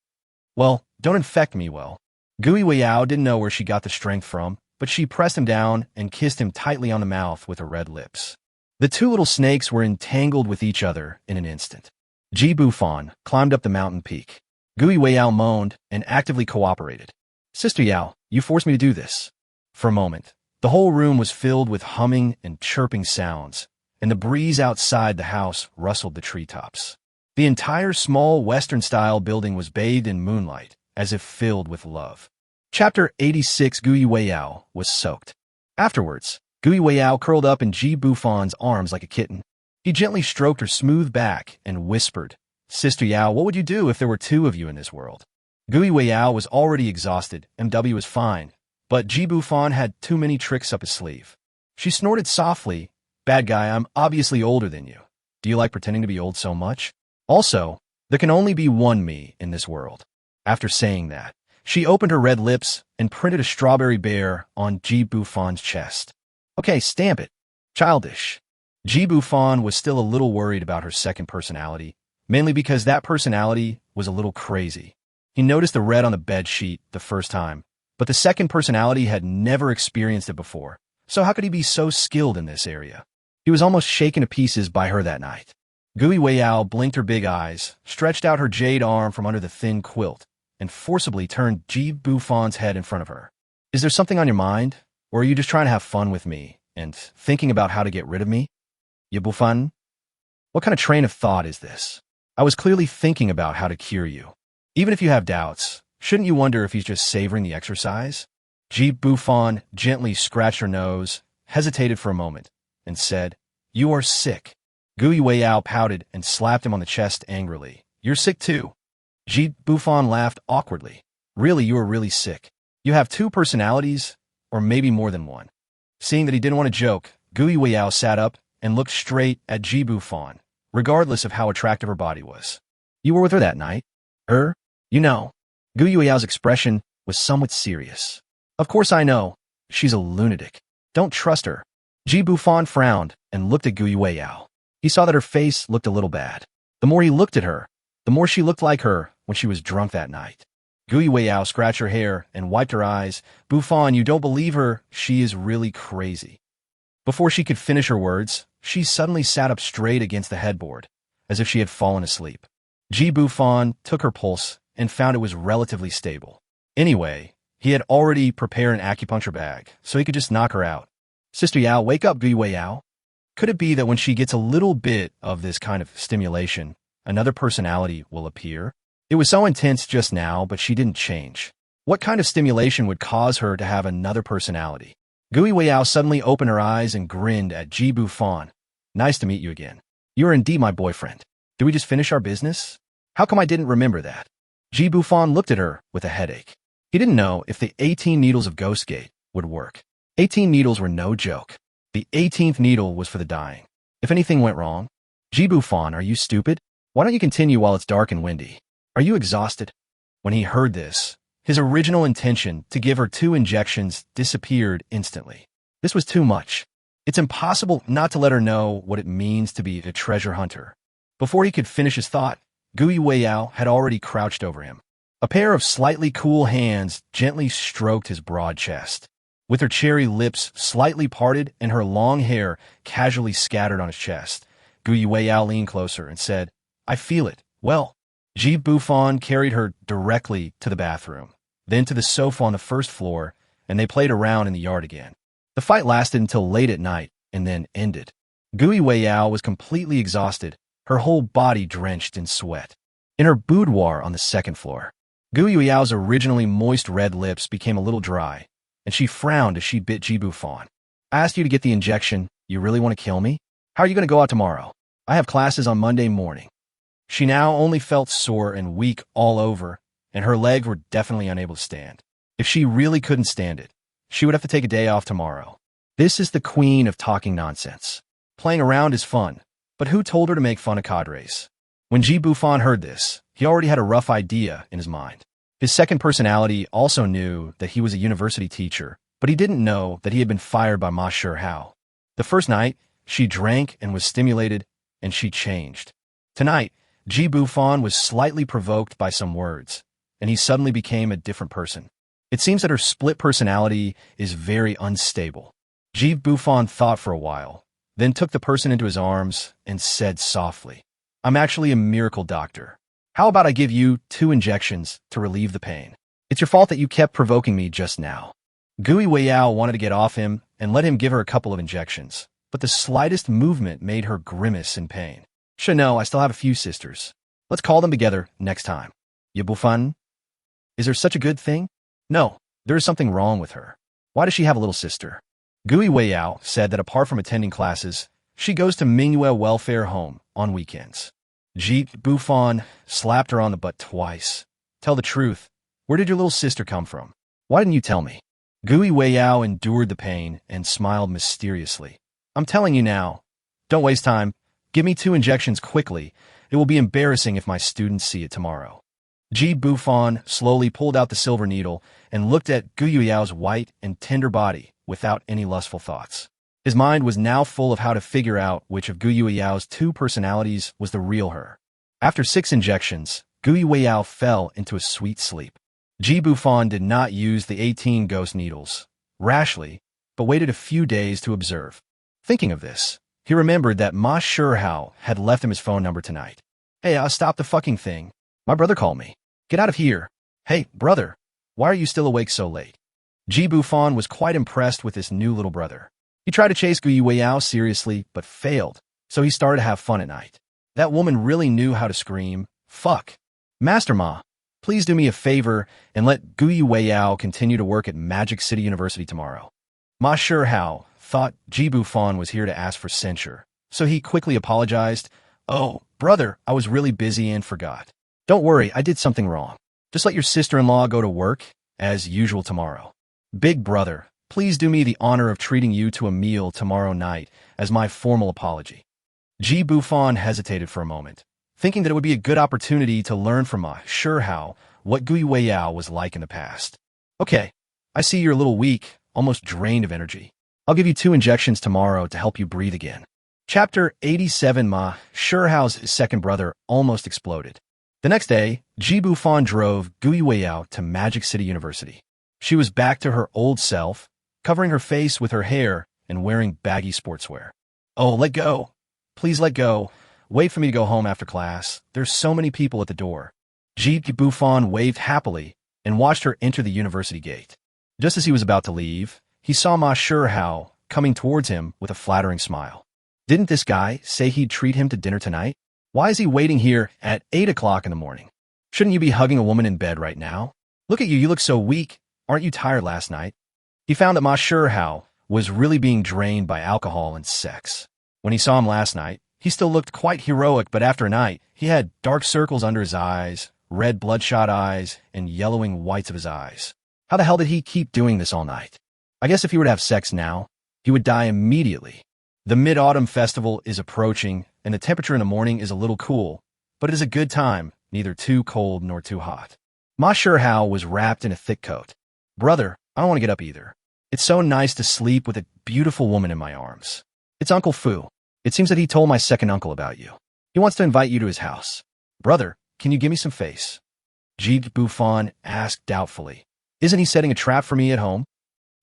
Well, don't infect me, well. Gu Yueyao didn't know where she got the strength from, but she pressed him down and kissed him tightly on the mouth with her red lips. The 2 little snakes were entangled with each other in an instant. Ji Bufan climbed up the mountain peak. Gu Yueyao moaned and actively cooperated. Sister Yao, you forced me to do this. For a moment, the whole room was filled with humming and chirping sounds, and the breeze outside the house rustled the treetops. The entire small Western-style building was bathed in moonlight, as if filled with love. Chapter 86 Gu Yueyao was soaked. Afterwards, Gu Yueyao curled up in Ji Bufan's arms like a kitten. He gently stroked her smooth back and whispered, Sister Yao, what would you do if there were 2 of you in this world? Gu Yueyao was already exhausted, MW was fine, but Ji Bufan had too many tricks up his sleeve. She snorted softly, Bad guy, I'm obviously older than you. Do you like pretending to be old so much? Also, there can only be one me in this world. After saying that, she opened her red lips and printed a strawberry bear on Ji Bufan's chest. Okay, stamp it. Childish. Ji Bufan was still a little worried about her second personality, mainly because that personality was a little crazy. He noticed the red on the bed sheet the first time, but the second personality had never experienced it before, so how could he be so skilled in this area? He was almost shaken to pieces by her that night. Gui Weiyao blinked her big eyes, stretched out her jade arm from under the thin quilt, and forcibly turned Ji Bufan's head in front of her. Is there something on your mind, or are you just trying to have fun with me and thinking about how to get rid of me? Ya Bufan? What kind of train of thought is this? I was clearly thinking about how to cure you. Even if you have doubts, shouldn't you wonder if he's just savoring the exercise? Ji Bufan gently scratched her nose, hesitated for a moment, and said, You are sick. Gui Weiyao pouted and slapped him on the chest angrily. You're sick too. Ji Bufan laughed awkwardly. Really, you are really sick. You have two personalities, or maybe more than one. Seeing that he didn't want to joke, Gui Weiyao sat up and looked straight at Ji Bufan, regardless of how attractive her body was. You were with her that night? Her? You know. Gui Weyao's expression was somewhat serious. Of course I know. She's a lunatic. Don't trust her. Ji Bufan frowned and looked at Gui Weiyao. He saw that her face looked a little bad. The more he looked at her, the more she looked like her when she was drunk that night. Gui Weiyao scratched her hair and wiped her eyes. Bufan, you don't believe her. She is really crazy. Before she could finish her words, she suddenly sat up straight against the headboard, as if she had fallen asleep. Ji Bufan took her pulse and found it was relatively stable. Anyway, he had already prepared an acupuncture bag, so he could just knock her out. Sister Yao, wake up, Gui Weiyao. Could it be that when she gets a little bit of this kind of stimulation, another personality will appear? It was so intense just now, but she didn't change. What kind of stimulation would cause her to have another personality? Gui Weiyao suddenly opened her eyes and grinned at Ji Bufan. Nice to meet you again. You are indeed my boyfriend. Did we just finish our business? How come I didn't remember that? Ji Bufan looked at her with a headache. He didn't know if the 18 needles of Ghostgate would work. 18 needles were no joke. The 18th needle was for the dying. If anything went wrong, Ji Bufan, are you stupid? Why don't you continue while it's dark and windy? Are you exhausted? When he heard this, his original intention to give her 2 injections disappeared instantly. This was too much. It's impossible not to let her know what it means to be a treasure hunter. Before he could finish his thought, Gui Weiyao had already crouched over him. A pair of slightly cool hands gently stroked his broad chest. With her cherry lips slightly parted and her long hair casually scattered on his chest, Gui Weiyao leaned closer and said, I feel it. Well, Ji Bufan carried her directly to the bathroom, then to the sofa on the first floor, and they played around in the yard again. The fight lasted until late at night and then ended. Gui Weiyao was completely exhausted, her whole body drenched in sweat. In her boudoir on the second floor, Gui Weyao's originally moist red lips became a little dry, and she frowned as she bit Ji Bufan. I asked you to get the injection. You really want to kill me? How are you going to go out tomorrow? I have classes on Monday morning. She now only felt sore and weak all over, and her legs were definitely unable to stand. If she really couldn't stand it, she would have to take a day off tomorrow. This is the queen of talking nonsense. Playing around is fun, but who told her to make fun of cadres? When Ji Bufan heard this, he already had a rough idea in his mind. His second personality also knew that he was a university teacher, but he didn't know that he had been fired by Ma Hao. The first night, she drank and was stimulated, and she changed. Tonight, Ji Bufan was slightly provoked by some words, and he suddenly became a different person. It seems that her split personality is very unstable. Ji Bufan thought for a while, then took the person into his arms and said softly, I'm actually a miracle doctor. How about I give you 2 injections to relieve the pain? It's your fault that you kept provoking me just now. Gui Weiyao wanted to get off him and let him give her a couple of injections, but the slightest movement made her grimace in pain. No, I still have a few sisters. Let's call them together next time. Ya Bufan? Is there such a good thing? No, there is something wrong with her. Why does she have a little sister? Gui Weiyao said that apart from attending classes, she goes to manhwa welfare home on weekends. Ji Bufan slapped her on the butt twice. Tell the truth. Where did your little sister come from? Why didn't you tell me? Gui Weiyao endured the pain and smiled mysteriously. I'm telling you now. Don't waste time. Give me 2 injections quickly, It will be embarrassing if my students see it tomorrow. Ji Bufan slowly pulled out the silver needle and looked at Gu Yuyao's white and tender body without any lustful thoughts. His mind was now full of how to figure out which of Gu Yuyao's two personalities was the real her. After 6 injections, Gu Yuyao fell into a sweet sleep. Ji Bufan did not use the 18 ghost needles rashly, but waited a few days to observe. Thinking of this, he remembered that Ma Shihao had left him his phone number tonight. Hey, stop the fucking thing. My brother called me. Get out of here. Hey, brother, why are you still awake so late? Ji Bufan was quite impressed with this new little brother. He tried to chase Gu Yuyao seriously, but failed, so he started to have fun at night. That woman really knew how to scream, fuck. Master Ma, please do me a favor and let Gu Yuyao continue to work at Magic City University tomorrow. Ma Shihao thought Ji Bufan was here to ask for censure, so he quickly apologized. Oh, brother, I was really busy and forgot. Don't worry, I did something wrong. Just let your sister-in-law go to work, as usual tomorrow. Big brother, please do me the honor of treating you to a meal tomorrow night as my formal apology. Ji Bufan hesitated for a moment, thinking that it would be a good opportunity to learn from Ma Shihao what Gu Yuyao was like in the past. Okay, I see you're a little weak, almost drained of energy. I'll give you 2 injections tomorrow to help you breathe again. Chapter 87. Ma Shihao's second brother almost exploded. The next day, Ji Bufan drove Gu Yuyao to Magic City University. She was back to her old self, covering her face with her hair and wearing baggy sportswear. Oh, let go. Please let go. Wait for me to go home after class. There's so many people at the door. Ji Bufan waved happily and watched her enter the university gate. Just as he was about to leave, he saw Ma Shihao coming towards him with a flattering smile. Didn't this guy say he'd treat him to dinner tonight? Why is he waiting here at 8 o'clock in the morning? Shouldn't you be hugging a woman in bed right now? Look at you, you look so weak. Aren't you tired last night? He found that Ma Shihao was really being drained by alcohol and sex. When he saw him last night, he still looked quite heroic, but after a night, he had dark circles under his eyes, red bloodshot eyes, and yellowing whites of his eyes. How the hell did he keep doing this all night? I guess if he were to have sex now, he would die immediately. The Mid-Autumn Festival is approaching, and the temperature in the morning is a little cool, but it is a good time, neither too cold nor too hot. Ma Shihao was wrapped in a thick coat. Brother, I don't want to get up either. It's so nice to sleep with a beautiful woman in my arms. It's Uncle Fu. It seems that he told my second uncle about you. He wants to invite you to his house. Brother, can you give me some face? Ji Bufan asked doubtfully. Isn't he setting a trap for me at home?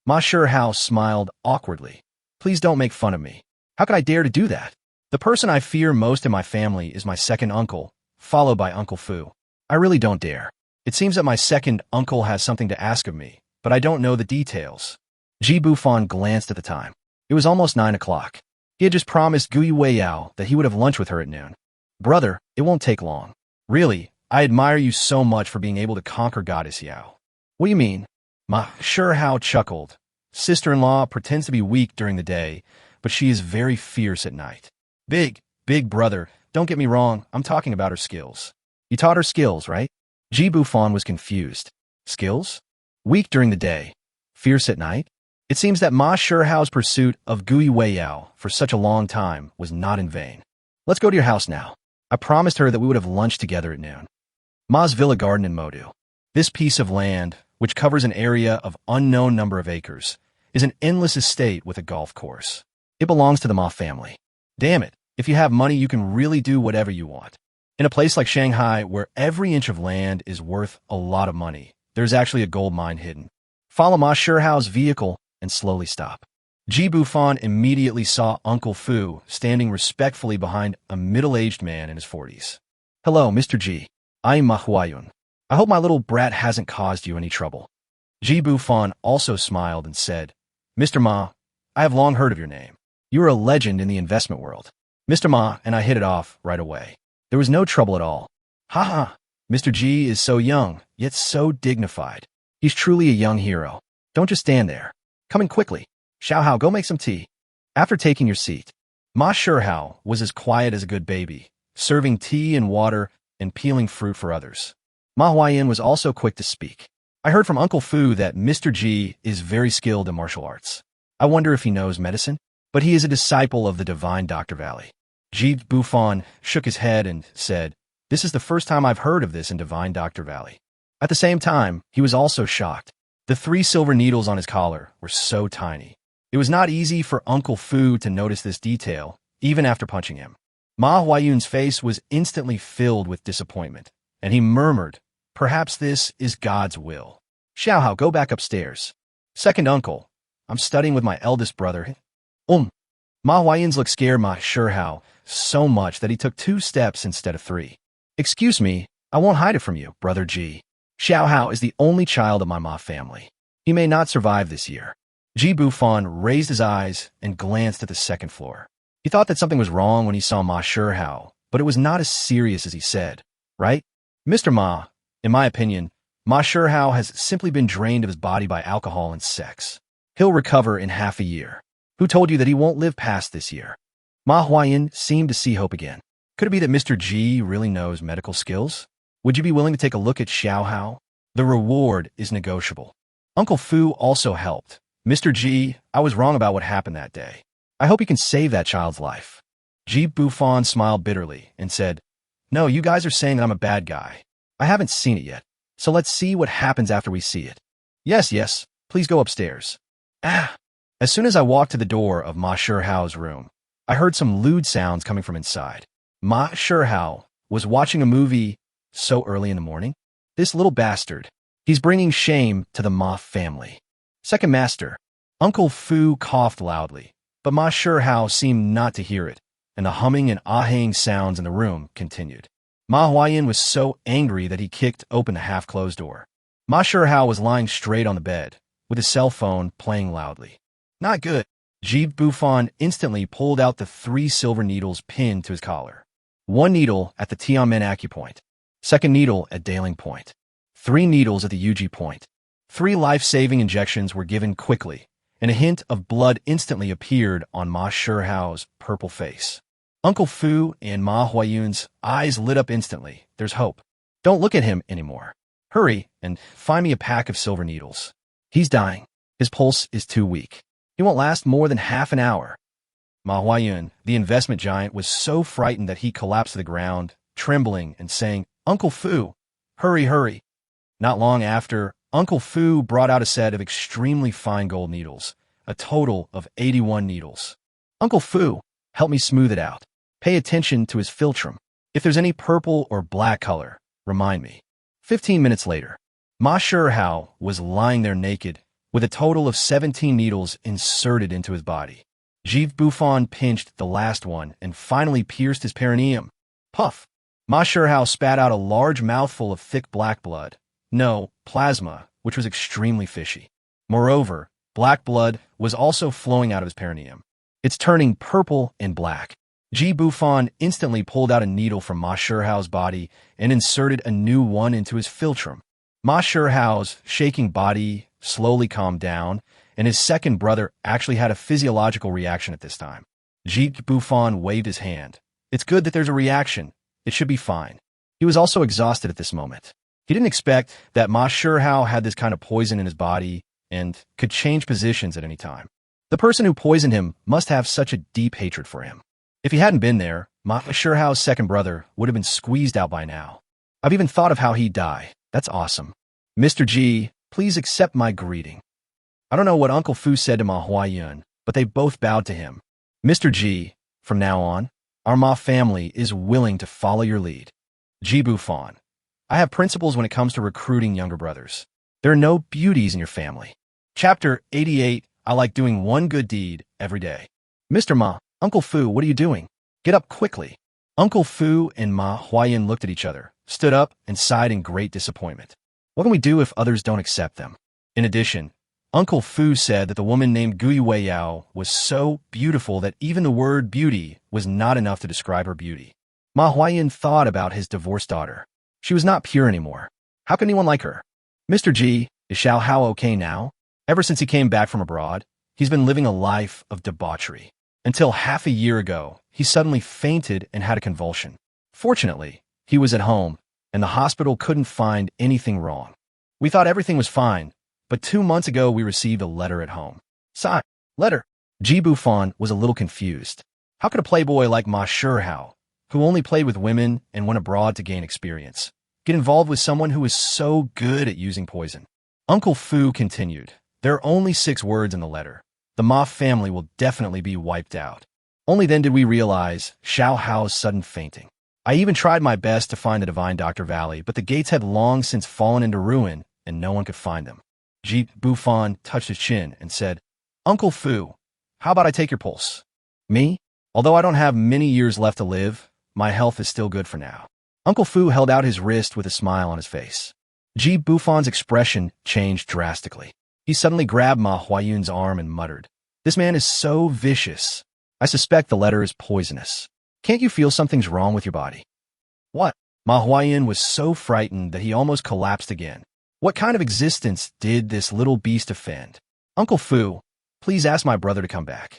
Ma Shihao smiled awkwardly. Please don't make fun of me. How could I dare to do that? The person I fear most in my family is my second uncle, followed by Uncle Fu. I really don't dare. It seems that my second uncle has something to ask of me, but I don't know the details. Ji Bufan glanced at the time. It was almost 9 o'clock. He had just promised Gu Yuyao that he would have lunch with her at noon. Brother, it won't take long. Really, I admire you so much for being able to conquer Goddess Yao. What do you mean? Ma Shihao chuckled. Sister-in-law pretends to be weak during the day, but she is very fierce at night. Big brother, don't get me wrong, I'm talking about her skills. You taught her skills, right? Ji Bufan was confused. Skills? Weak during the day. Fierce at night? It seems that Ma Shihao's pursuit of Gu Yuyao for such a long time was not in vain. Let's go to your house now. I promised her that we would have lunch together at noon. Ma's villa garden in Modu. This piece of land, which covers an area of unknown number of acres, is an endless estate with a golf course. It belongs to the Ma family. Damn it, if you have money you can really do whatever you want. In a place like Shanghai, where every inch of land is worth a lot of money, there's actually a gold mine hidden. Follow Ma Shihao's vehicle and slowly stop. Ji Bufan immediately saw Uncle Fu standing respectfully behind a middle-aged man in his 40s. Hello, Mr. Ji. I'm Manhwa. I hope my little brat hasn't caused you any trouble. Ji Bufan also smiled and said, Mr. Ma, I have long heard of your name. You are a legend in the investment world. Mr. Ma and I hit it off right away. There was no trouble at all. Ha. Mr. Ji is so young, yet so dignified. He's truly a young hero. Don't just stand there. Come in quickly. Xiaohao, go make some tea. After taking your seat, Ma Shihao was as quiet as a good baby, serving tea and water and peeling fruit for others. Ma Huayan was also quick to speak. I heard from Uncle Fu that Mr. Ji is very skilled in martial arts. I wonder if he knows medicine, but he is a disciple of the divine Dr. Valley. Ji Bufan shook his head and said, "This is the first time I've heard of this in Divine Doctor Valley." At the same time, he was also shocked. The 3 silver needles on his collar were so tiny. It was not easy for Uncle Fu to notice this detail, even after punching him. Ma Huayun's face was instantly filled with disappointment, and he murmured, "Perhaps this is God's will. Xiaohao, go back upstairs." "Second uncle, I'm studying with my eldest brother." Ma Huayun's look scared Ma Shihao so much that he took 2 steps instead of 3. "Excuse me, I won't hide it from you, Brother Ji. Xiaohao is the only child of my Ma family. He may not survive this year." Ji Bufan raised his eyes and glanced at the second floor. He thought that something was wrong when he saw Ma Shihao, but it was not as serious as he said, right? "Mr. Ma, in my opinion, Ma Shihao has simply been drained of his body by alcohol and sex. He'll recover in half a year. Who told you that he won't live past this year?" Ma Huayun seemed to see hope again. Could it be that Mr. Ji really knows medical skills? Would you be willing to take a look at Xiaohao? The reward is negotiable. Uncle Fu also helped. "Mr. Ji, I was wrong about what happened that day. I hope you can save that child's life." Ji Bufan smiled bitterly and said, "No, you guys are saying that I'm a bad guy. I haven't seen it yet, so let's see what happens after we see it." Yes, please go upstairs." As soon as I walked to the door of Ma Shihao's room, I heard some lewd sounds coming from inside. Ma Shihao was watching a movie so early in the morning. This little bastard. He's bringing shame to the Ma family. Second master. Uncle Fu coughed loudly, but Ma Shihao seemed not to hear it, and the humming and ahhing sounds in the room continued. Ma Huayun was so angry that he kicked open the half-closed door. Ma Shihao was lying straight on the bed, with his cell phone playing loudly. "Not good." Ji Bufan instantly pulled out the 3 silver needles pinned to his collar. 1 needle at the Tianmen acupoint. 2nd needle at Daling point. 3 needles at the Yuji point. 3 life-saving injections were given quickly, and a hint of blood instantly appeared on Ma Shihao's purple face. Uncle Fu and Ma Huayun's eyes lit up instantly. "There's hope. Don't look at him anymore. Hurry and find me a pack of silver needles. He's dying. His pulse is too weak. He won't last more than half an hour." Ma Huayun, the investment giant, was so frightened that he collapsed to the ground, trembling and saying, "Uncle Fu, hurry." Not long after, Uncle Fu brought out a set of extremely fine gold needles, a total of 81 needles. "Uncle Fu, help me smooth it out. Pay attention to his philtrum. If there's any purple or black color, remind me." 15 minutes later, Ma Shihao was lying there naked, with a total of 17 needles inserted into his body. Ji Bufan pinched the last one and finally pierced his perineum. Puff! Ma Shihao spat out a large mouthful of thick black blood. No, plasma, which was extremely fishy. Moreover, black blood was also flowing out of his perineum. It's turning purple and black. Ji Bufan instantly pulled out a needle from Ma Shihao's body and inserted a new one into his philtrum. Ma Shihao's shaking body slowly calmed down, and his second brother actually had a physiological reaction at this time. Ji Bufan waved his hand. "It's good that there's a reaction. It should be fine." He was also exhausted at this moment. He didn't expect that Ma Shihao had this kind of poison in his body and could change positions at any time. The person who poisoned him must have such a deep hatred for him. If he hadn't been there, Ma Shihao's second brother would have been squeezed out by now. I've even thought of how he'd die. That's awesome. "Mr. Ji, please accept my greeting." I don't know what Uncle Fu said to Ma Huayun, but they both bowed to him. "Mr. Ji, from now on, our Ma family is willing to follow your lead." Ji Bufan, I have principles when it comes to recruiting younger brothers. There are no beauties in your family. Chapter 88, I like doing one good deed every day. "Mr. Ma, Uncle Fu, what are you doing? Get up quickly." Uncle Fu and Ma Huayun looked at each other, stood up, and sighed in great disappointment. What can we do if others don't accept them? In addition, Uncle Fu said that the woman named Gui Weiyao was so beautiful that even the word beauty was not enough to describe her beauty. Ma Huayun thought about his divorced daughter. She was not pure anymore. How could anyone like her? "Mr. Ji, is Xiaohao okay now? Ever since he came back from abroad, he's been living a life of debauchery. Until half a year ago, he suddenly fainted and had a convulsion. Fortunately, he was at home, and the hospital couldn't find anything wrong. We thought everything was fine, but 2 months ago we received a letter at home." "Sign. Letter." Ji Bufan was a little confused. How could a playboy like Ma Shurhao, who only played with women and went abroad to gain experience, get involved with someone who is so good at using poison? Uncle Fu continued, there are only 6 words in the letter. The Ma family will definitely be wiped out. Only then did we realize Xiao Hao's sudden fainting. I even tried my best to find the Divine Dr. Valley, but the gates had long since fallen into ruin, and no one could find them. Ji Bufan touched his chin and said, Uncle Fu, how about I take your pulse? Me? Although I don't have many years left to live, my health is still good for now. Uncle Fu held out his wrist with a smile on his face. Ji Bufan's expression changed drastically. He suddenly grabbed Ma Huayun's arm and muttered, This man is so vicious. I suspect the letter is poisonous. Can't you feel something's wrong with your body? What? Ma Huayun was so frightened that he almost collapsed again. What kind of existence did this little beast offend? Uncle Fu, please ask my brother to come back.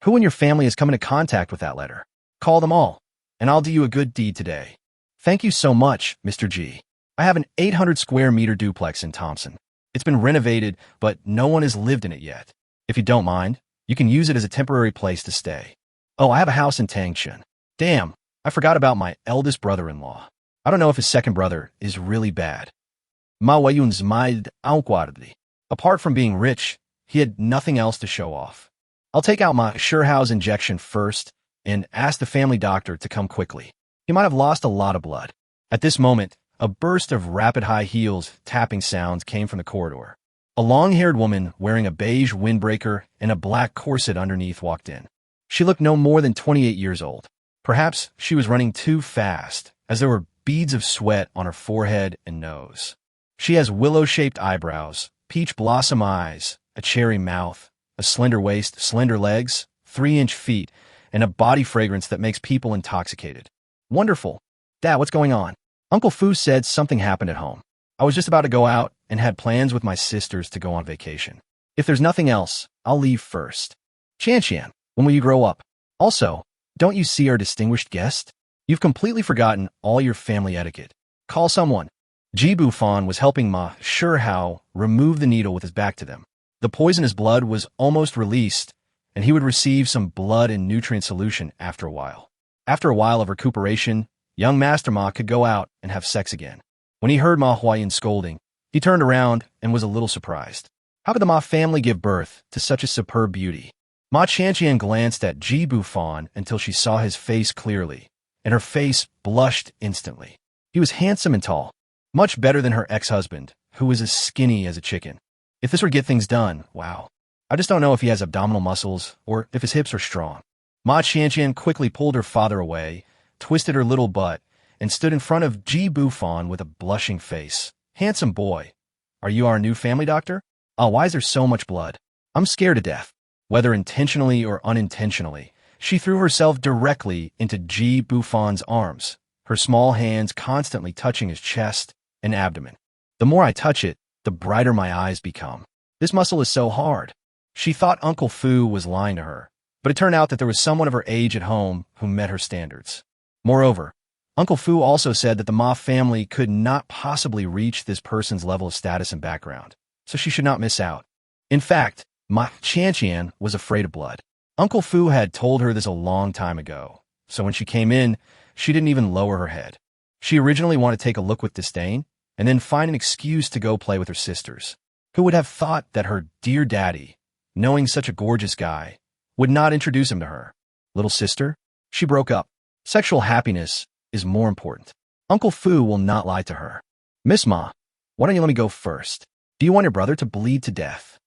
Who in your family has come into contact with that letter? Call them all, and I'll do you a good deed today. Thank you so much, Mr. G. I have an 800 square meter duplex in Thompson. It's been renovated, but no one has lived in it yet. If you don't mind, you can use it as a temporary place to stay. Oh, I have a house in Tangshan. Damn, I forgot about my eldest brother-in-law. I don't know if his second brother is really bad. Ma Huayun's mind cowardice. Apart from being rich, he had nothing else to show off. I'll take out Ma Shurhao's injection first and ask the family doctor to come quickly. He might have lost a lot of blood. At this moment, a burst of rapid high heels tapping sounds came from the corridor. A long-haired woman wearing a beige windbreaker and a black corset underneath walked in. She looked no more than 28 years old. Perhaps she was running too fast, as there were beads of sweat on her forehead and nose. She has willow-shaped eyebrows, peach blossom eyes, a cherry mouth, a slender waist, slender legs, 3-inch feet, and a body fragrance that makes people intoxicated. Wonderful. Dad, what's going on? Uncle Fu said something happened at home. I was just about to go out and had plans with my sisters to go on vacation. If there's nothing else, I'll leave first. Qian, when will you grow up? Also, don't you see our distinguished guest? You've completely forgotten all your family etiquette. Call someone. Ji Bufan was helping Ma Shurhao remove the needle with his back to them. The poisonous blood was almost released, and he would receive some blood and nutrient solution after a while. After a while of recuperation, young Master Ma could go out and have sex again. When he heard Ma Huayun scolding, he turned around and was a little surprised. How could the Ma family give birth to such a superb beauty? Ma Qianqian glanced at Ji Bufan until she saw his face clearly, and her face blushed instantly. He was handsome and tall, much better than her ex-husband, who was as skinny as a chicken. If this would get things done, wow. I just don't know if he has abdominal muscles or if his hips are strong. Ma Qianqian quickly pulled her father away, twisted her little butt, and stood in front of Ji Bufan with a blushing face. Handsome boy, are you our new family doctor? Oh, why is there so much blood? I'm scared to death. Whether intentionally or unintentionally, she threw herself directly into Ji Bufan's arms, her small hands constantly touching his chest and abdomen. The more I touch it, the brighter my eyes become. This muscle is so hard. She thought Uncle Fu was lying to her, but it turned out that there was someone of her age at home who met her standards. Moreover, Uncle Fu also said that the Ma family could not possibly reach this person's level of status and background, so she should not miss out. In fact, Ma Qianqian was afraid of blood. Uncle Fu had told her this a long time ago, so when she came in, she didn't even lower her head. She originally wanted to take a look with disdain, and then find an excuse to go play with her sisters. Who would have thought that her dear daddy, knowing such a gorgeous guy, would not introduce him to her? Little sister? She broke up. Sexual happiness is more important. Uncle Fu will not lie to her. Miss Ma, why don't you let me go first? Do you want your brother to bleed to death?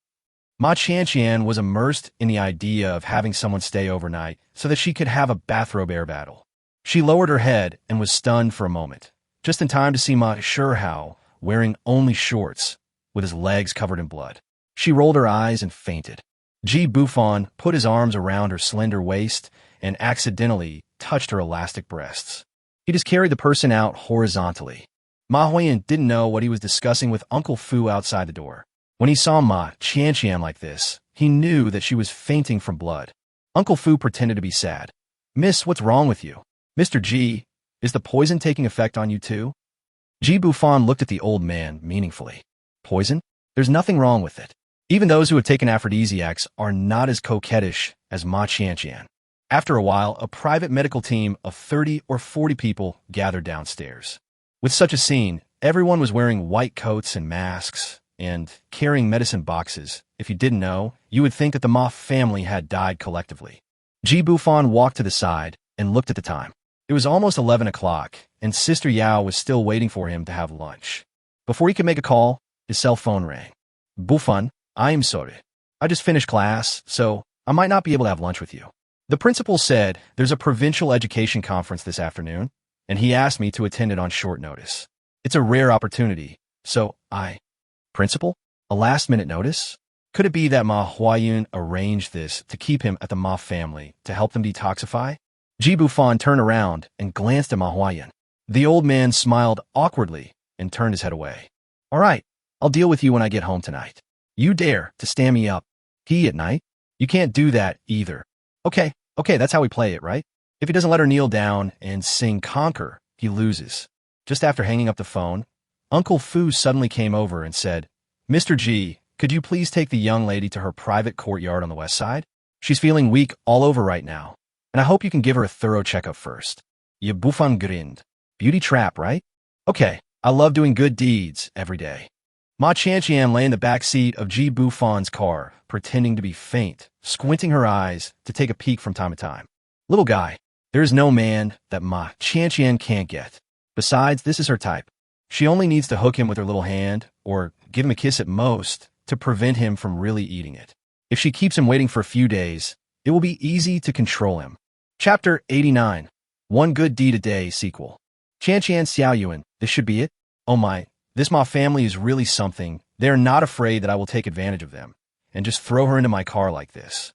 Ma Qianqian was immersed in the idea of having someone stay overnight so that she could have a bathrobe air battle. She lowered her head and was stunned for a moment, just in time to see Ma Shurhao wearing only shorts, with his legs covered in blood. She rolled her eyes and fainted. Ji Bufan put his arms around her slender waist and accidentally touched her elastic breasts. He just carried the person out horizontally. Ma Huayun didn't know what he was discussing with Uncle Fu outside the door. When he saw Ma Qianqian like this, he knew that she was fainting from blood. Uncle Fu pretended to be sad. Miss, what's wrong with you? Mr. Ji, is the poison taking effect on you too? Ji Bufan looked at the old man meaningfully. Poison? There's nothing wrong with it. Even those who have taken aphrodisiacs are not as coquettish as Ma Qianqian. After a while, a private medical team of 30 or 40 people gathered downstairs. With such a scene, everyone was wearing white coats and masks and carrying medicine boxes. If you didn't know, you would think that the Ma family had died collectively. Bufan walked to the side and looked at the time. It was almost 11 o'clock, and Sister Yao was still waiting for him to have lunch. Before he could make a call, his cell phone rang. Bufan, I am sorry. I just finished class, so I might not be able to have lunch with you. The principal said there's a provincial education conference this afternoon, and he asked me to attend it on short notice. It's a rare opportunity, so Principal? A last-minute notice? Could it be that Ma Huayun arranged this to keep him at the Ma family to help them detoxify? Bufan turned around and glanced at Ma Huayun. The old man smiled awkwardly and turned his head away. All right, I'll deal with you when I get home tonight. You dare to stand me up. At night? You can't do that either. Okay, that's how we play it, right? If he doesn't let her kneel down and sing Conquer, he loses. Just after hanging up the phone, Uncle Fu suddenly came over and said, Mr. G, could you please take the young lady to her private courtyard on the west side? She's feeling weak all over right now, and I hope you can give her a thorough checkup first. Bufan grinned. Beauty trap, right? Okay, I love doing good deeds every day. Ma Chanchian lay in the back seat of Bufan's car, pretending to be faint, squinting her eyes to take a peek from time to time. Little guy, there is no man that Ma Chanchian can't get. Besides, this is her type. She only needs to hook him with her little hand, or give him a kiss at most, to prevent him from really eating it. If she keeps him waiting for a few days, it will be easy to control him. Chapter 89. One Good Deed a Day sequel. Chanchian Xiaoyuan, this should be it? Oh my, this Ma family is really something. They are not afraid that I will take advantage of them, and just throw her into my car like this.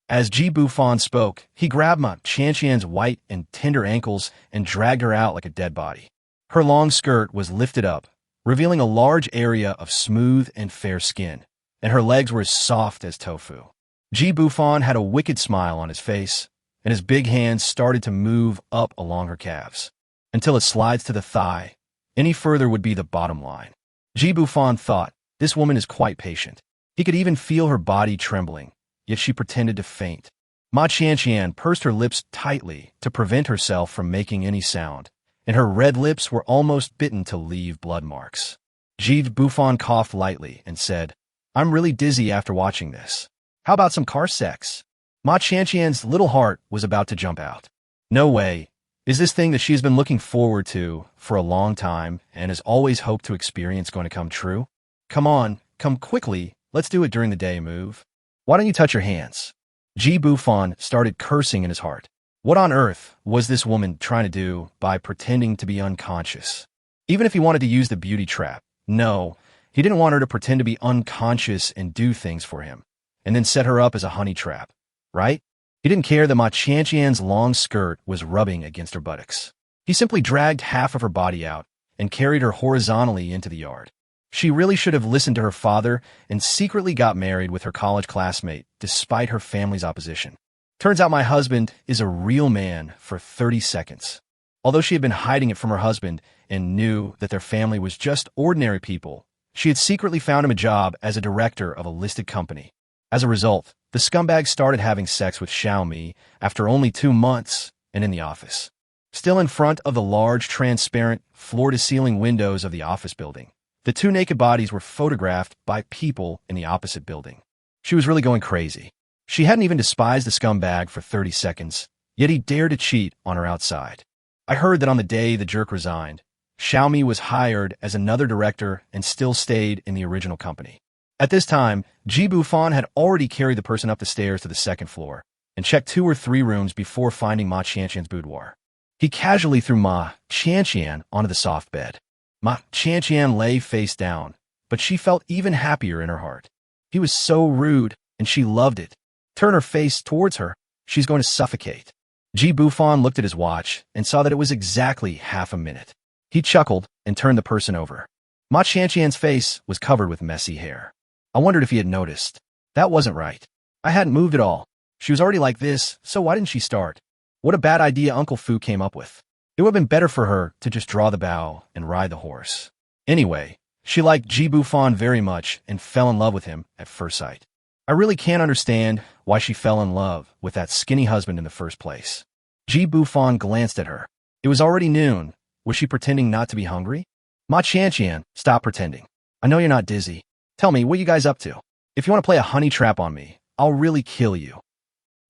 As Bufan spoke, he grabbed Ma Chanchian's white and tender ankles and dragged her out like a dead body. Her long skirt was lifted up, revealing a large area of smooth and fair skin, and her legs were as soft as tofu. Bufan had a wicked smile on his face, and his big hands started to move up along her calves, until it slides to the thigh. Any further would be the bottom line. Bufan thought, this woman is quite patient. He could even feel her body trembling, yet she pretended to faint. Ma Chanchian pursed her lips tightly to prevent herself from making any sound, and her red lips were almost bitten to leave blood marks. Bufan coughed lightly and said, I'm really dizzy after watching this. How about some car sex? Ma Chanchian's little heart was about to jump out. No way. Is this thing that she's been looking forward to for a long time and has always hoped to experience going to come true? Come on, come quickly. Let's do it during the day, move. Why don't you touch your hands? Bufan started cursing in his heart. What on earth was this woman trying to do by pretending to be unconscious? Even if he wanted to use the beauty trap, no, he didn't want her to pretend to be unconscious and do things for him, and then set her up as a honey trap, right? He didn't care that Ma Chanchian's long skirt was rubbing against her buttocks. He simply dragged half of her body out and carried her horizontally into the yard. She really should have listened to her father and secretly got married with her college classmate, despite her family's opposition. Turns out my husband is a real man for 30 seconds. Although she had been hiding it from her husband and knew that their family was just ordinary people, she had secretly found him a job as a director of a listed company. As a result, the scumbag started having sex with Xiaomi after only 2 months and in the office. Still in front of the large, transparent, floor-to-ceiling windows of the office building, the 2 naked bodies were photographed by people in the opposite building. She was really going crazy. She hadn't even despised the scumbag for 30 seconds, yet he dared to cheat on her outside. I heard that on the day the jerk resigned, Xiaomi was hired as another director and still stayed in the original company. At this time, Bufan had already carried the person up the stairs to the 2nd floor and checked 2 or 3 rooms before finding Ma Chanchian's boudoir. He casually threw Ma Chanchian onto the soft bed. Ma Chanchian lay face down, but she felt even happier in her heart. He was so rude, and she loved it. Turn her face towards her. She's going to suffocate. Bufan looked at his watch and saw that it was exactly half a minute. He chuckled and turned the person over. Ma Chanchian's face was covered with messy hair. I wondered if he had noticed. That wasn't right. I hadn't moved at all. She was already like this, so why didn't she start? What a bad idea Uncle Fu came up with. It would have been better for her to just draw the bow and ride the horse. Anyway, she liked Bufan very much and fell in love with him at first sight. I really can't understand why she fell in love with that skinny husband in the first place. Ji Bufan glanced at her. It was already noon. Was she pretending not to be hungry? Ma Qianqian, stop pretending. I know you're not dizzy. Tell me, what you guys up to? If you want to play a honey trap on me, I'll really kill you.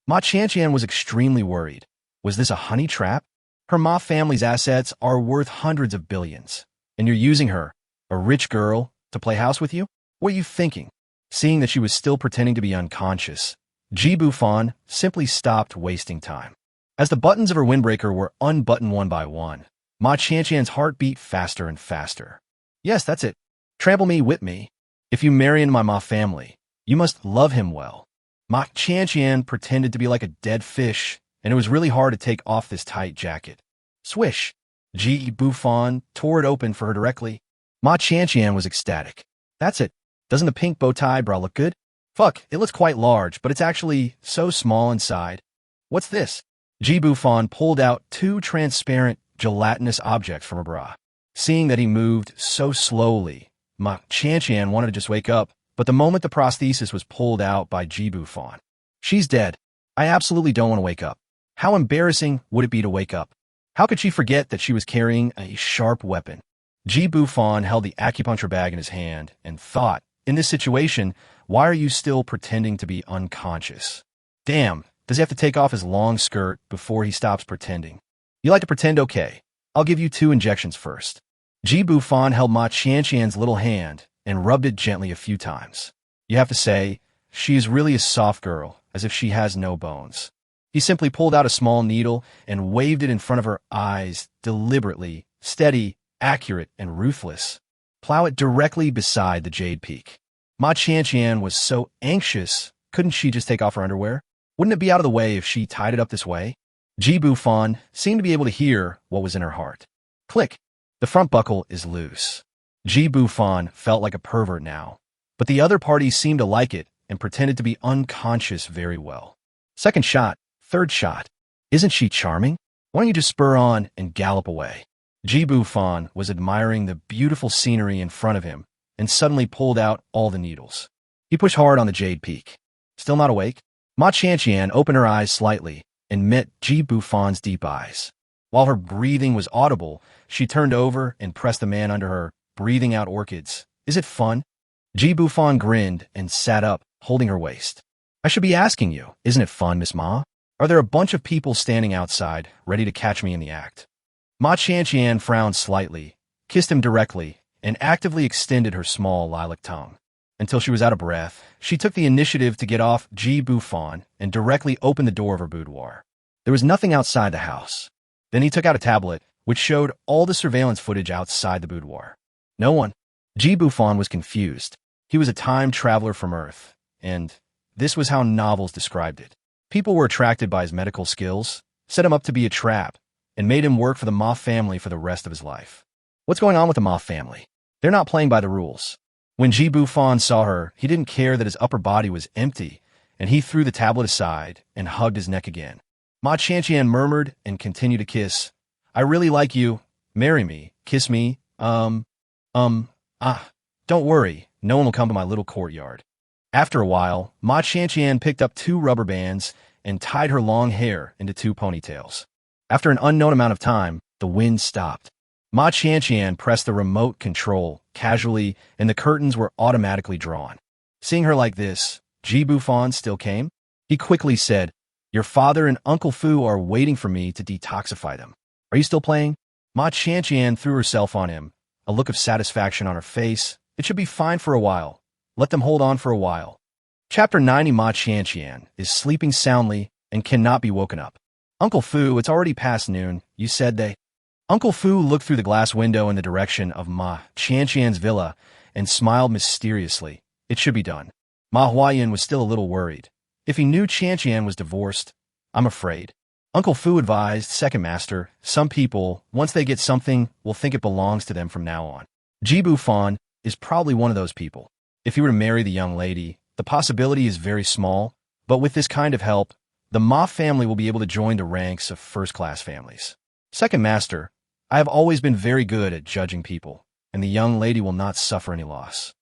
Ma Qianqian was extremely worried. Was this a honey trap? Her Ma family's assets are worth hundreds of billions, and you're using her, a rich girl, to play house with you? What are you thinking? Seeing that she was still pretending to be unconscious, Ji Bufan simply stopped wasting time. As the buttons of her windbreaker were unbuttoned one by one, Ma Qianqian's heart beat faster and faster. Yes, that's it. Trample me, whip me. If you marry into my Ma family, you must love him well. Ma Qianqian pretended to be like a dead fish, and it was really hard to take off this tight jacket. Swish! Ji Bufan tore it open for her directly. Ma Qianqian was ecstatic. That's it. Doesn't the pink bow tie bra look good? Fuck, it looks quite large, but it's actually so small inside. What's this? Ji Bufan pulled out two transparent, gelatinous objects from her bra. Seeing that he moved so slowly, Ma Qianqian wanted to just wake up, but the moment the prosthesis was pulled out by Ji Bufan, she's dead. I absolutely don't want to wake up. How embarrassing would it be to wake up? How could she forget that she was carrying a sharp weapon? Ji Bufan held the acupuncture bag in his hand and thought, in this situation, why are you still pretending to be unconscious? Damn, does he have to take off his long skirt before he stops pretending? You like to pretend? Okay. I'll give you 2 injections first. Ji Bufan held Ma Qianqian's little hand and rubbed it gently a few times. You have to say, she is really a soft girl, as if she has no bones. He simply pulled out a small needle and waved it in front of her eyes, deliberately, steady, accurate, and ruthless. Plow it directly beside the jade peak. Ma Qianqian was so anxious, couldn't she just take off her underwear? Wouldn't it be out of the way if she tied it up this way? Ji Bufan seemed to be able to hear what was in her heart. Click! The front buckle is loose. Ji Bufan felt like a pervert now, but the other party seemed to like it and pretended to be unconscious very well. Second shot, third shot. Isn't she charming? Why don't you just spur on and gallop away? Ji Bufan was admiring the beautiful scenery in front of him and suddenly pulled out all the needles. He pushed hard on the jade peak. Still not awake? Ma Qianqian opened her eyes slightly and met Ji Bufan's deep eyes. While her breathing was audible, she turned over and pressed the man under her, breathing out orchids. Is it fun? Ji Bufan grinned and sat up, holding her waist. I should be asking you, isn't it fun, Miss Ma? Are there a bunch of people standing outside, ready to catch me in the act? Ma Qianqian frowned slightly, kissed him directly, and actively extended her small lilac tongue. Until she was out of breath, she took the initiative to get off Ji Bufan and directly opened the door of her boudoir. There was nothing outside the house. Then he took out a tablet, which showed all the surveillance footage outside the boudoir. No one. Ji Bufan was confused. He was a time traveler from Earth, and this was how novels described it. People were attracted by his medical skills, set him up to be a trap, and made him work for the Ma family for the rest of his life. What's going on with the Ma family? They're not playing by the rules. When Ji Bufan saw her, he didn't care that his upper body was empty, and he threw the tablet aside and hugged his neck again. Ma Qianqian murmured and continued to kiss. I really like you. Marry me. Kiss me. Don't worry. No one will come to my little courtyard. After a while, Ma Qianqian picked up 2 rubber bands and tied her long hair into 2 ponytails. After an unknown amount of time, the wind stopped. Ma Qianqian pressed the remote control casually, and the curtains were automatically drawn. Seeing her like this, Ji Bufan still came. He quickly said, Your father and Uncle Fu are waiting for me to detoxify them. Are you still playing? Ma Qianqian threw herself on him, a look of satisfaction on her face. It should be fine for a while. Let them hold on for a while. Chapter 90. Ma Qianqian is sleeping soundly and cannot be woken up. Uncle Fu, it's already past noon. You said they... Uncle Fu looked through the glass window in the direction of Ma Qianqian's villa and smiled mysteriously. It should be done. Ma Huayan was still a little worried. If he knew Qianqian was divorced, I'm afraid. Uncle Fu advised, Second Master, some people, once they get something, will think it belongs to them from now on. Ji Bufan is probably one of those people. If he were to marry the young lady, the possibility is very small, but with this kind of help, the Ma family will be able to join the ranks of first-class families. Second Master, I have always been very good at judging people, and the young lady will not suffer any loss.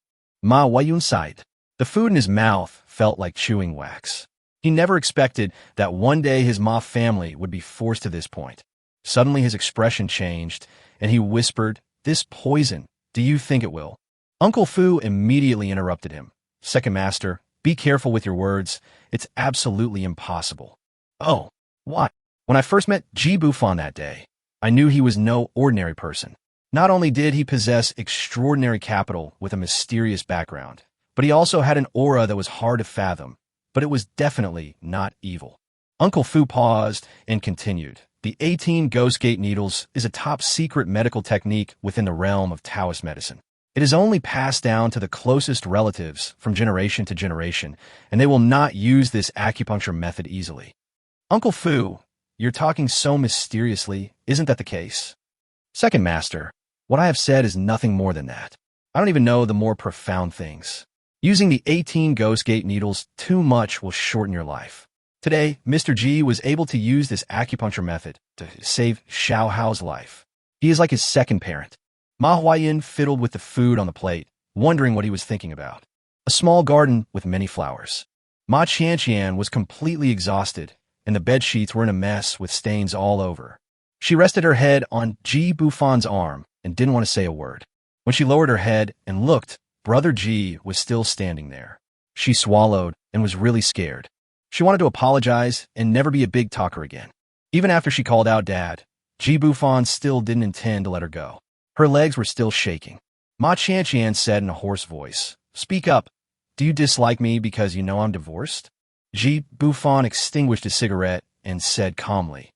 Ma Huayan sighed. The food in his mouth felt like chewing wax. He never expected that one day his Ma family would be forced to this point. Suddenly his expression changed, and he whispered, "This poison, do you think it will?" Uncle Fu immediately interrupted him. "Second master, be careful with your words. It's absolutely impossible." "Oh, why?" "When I first met Ji Bufan that day, I knew he was no ordinary person. Not only did he possess extraordinary capital with a mysterious background, but he also had an aura that was hard to fathom, but it was definitely not evil." Uncle Fu paused and continued. "The 18 Ghost Gate needles is a top-secret medical technique within the realm of Taoist medicine. It is only passed down to the closest relatives from generation to generation, and they will not use this acupuncture method easily." "Uncle Fu, you're talking so mysteriously. Isn't that the case?" "Second master, what I have said is nothing more than that. I don't even know the more profound things. Using the 18 Ghost Gate needles too much will shorten your life. Today, Mr. G was able to use this acupuncture method to save Xiao Hao's life. He is like his second parent." Ma Huayan fiddled with the food on the plate, wondering what he was thinking about. A small garden with many flowers. Ma Qianqian was completely exhausted, and the bed sheets were in a mess with stains all over. She rested her head on Ji Bufan's arm and didn't want to say a word. When she lowered her head and looked, Brother Ji was still standing there. She swallowed and was really scared. She wanted to apologize and never be a big talker again. Even after she called out Dad, Ji Bufan still didn't intend to let her go. Her legs were still shaking. Ma Qianqian said in a hoarse voice, "Speak up. Do you dislike me because you know I'm divorced?" Ji Bufan extinguished his cigarette and said calmly,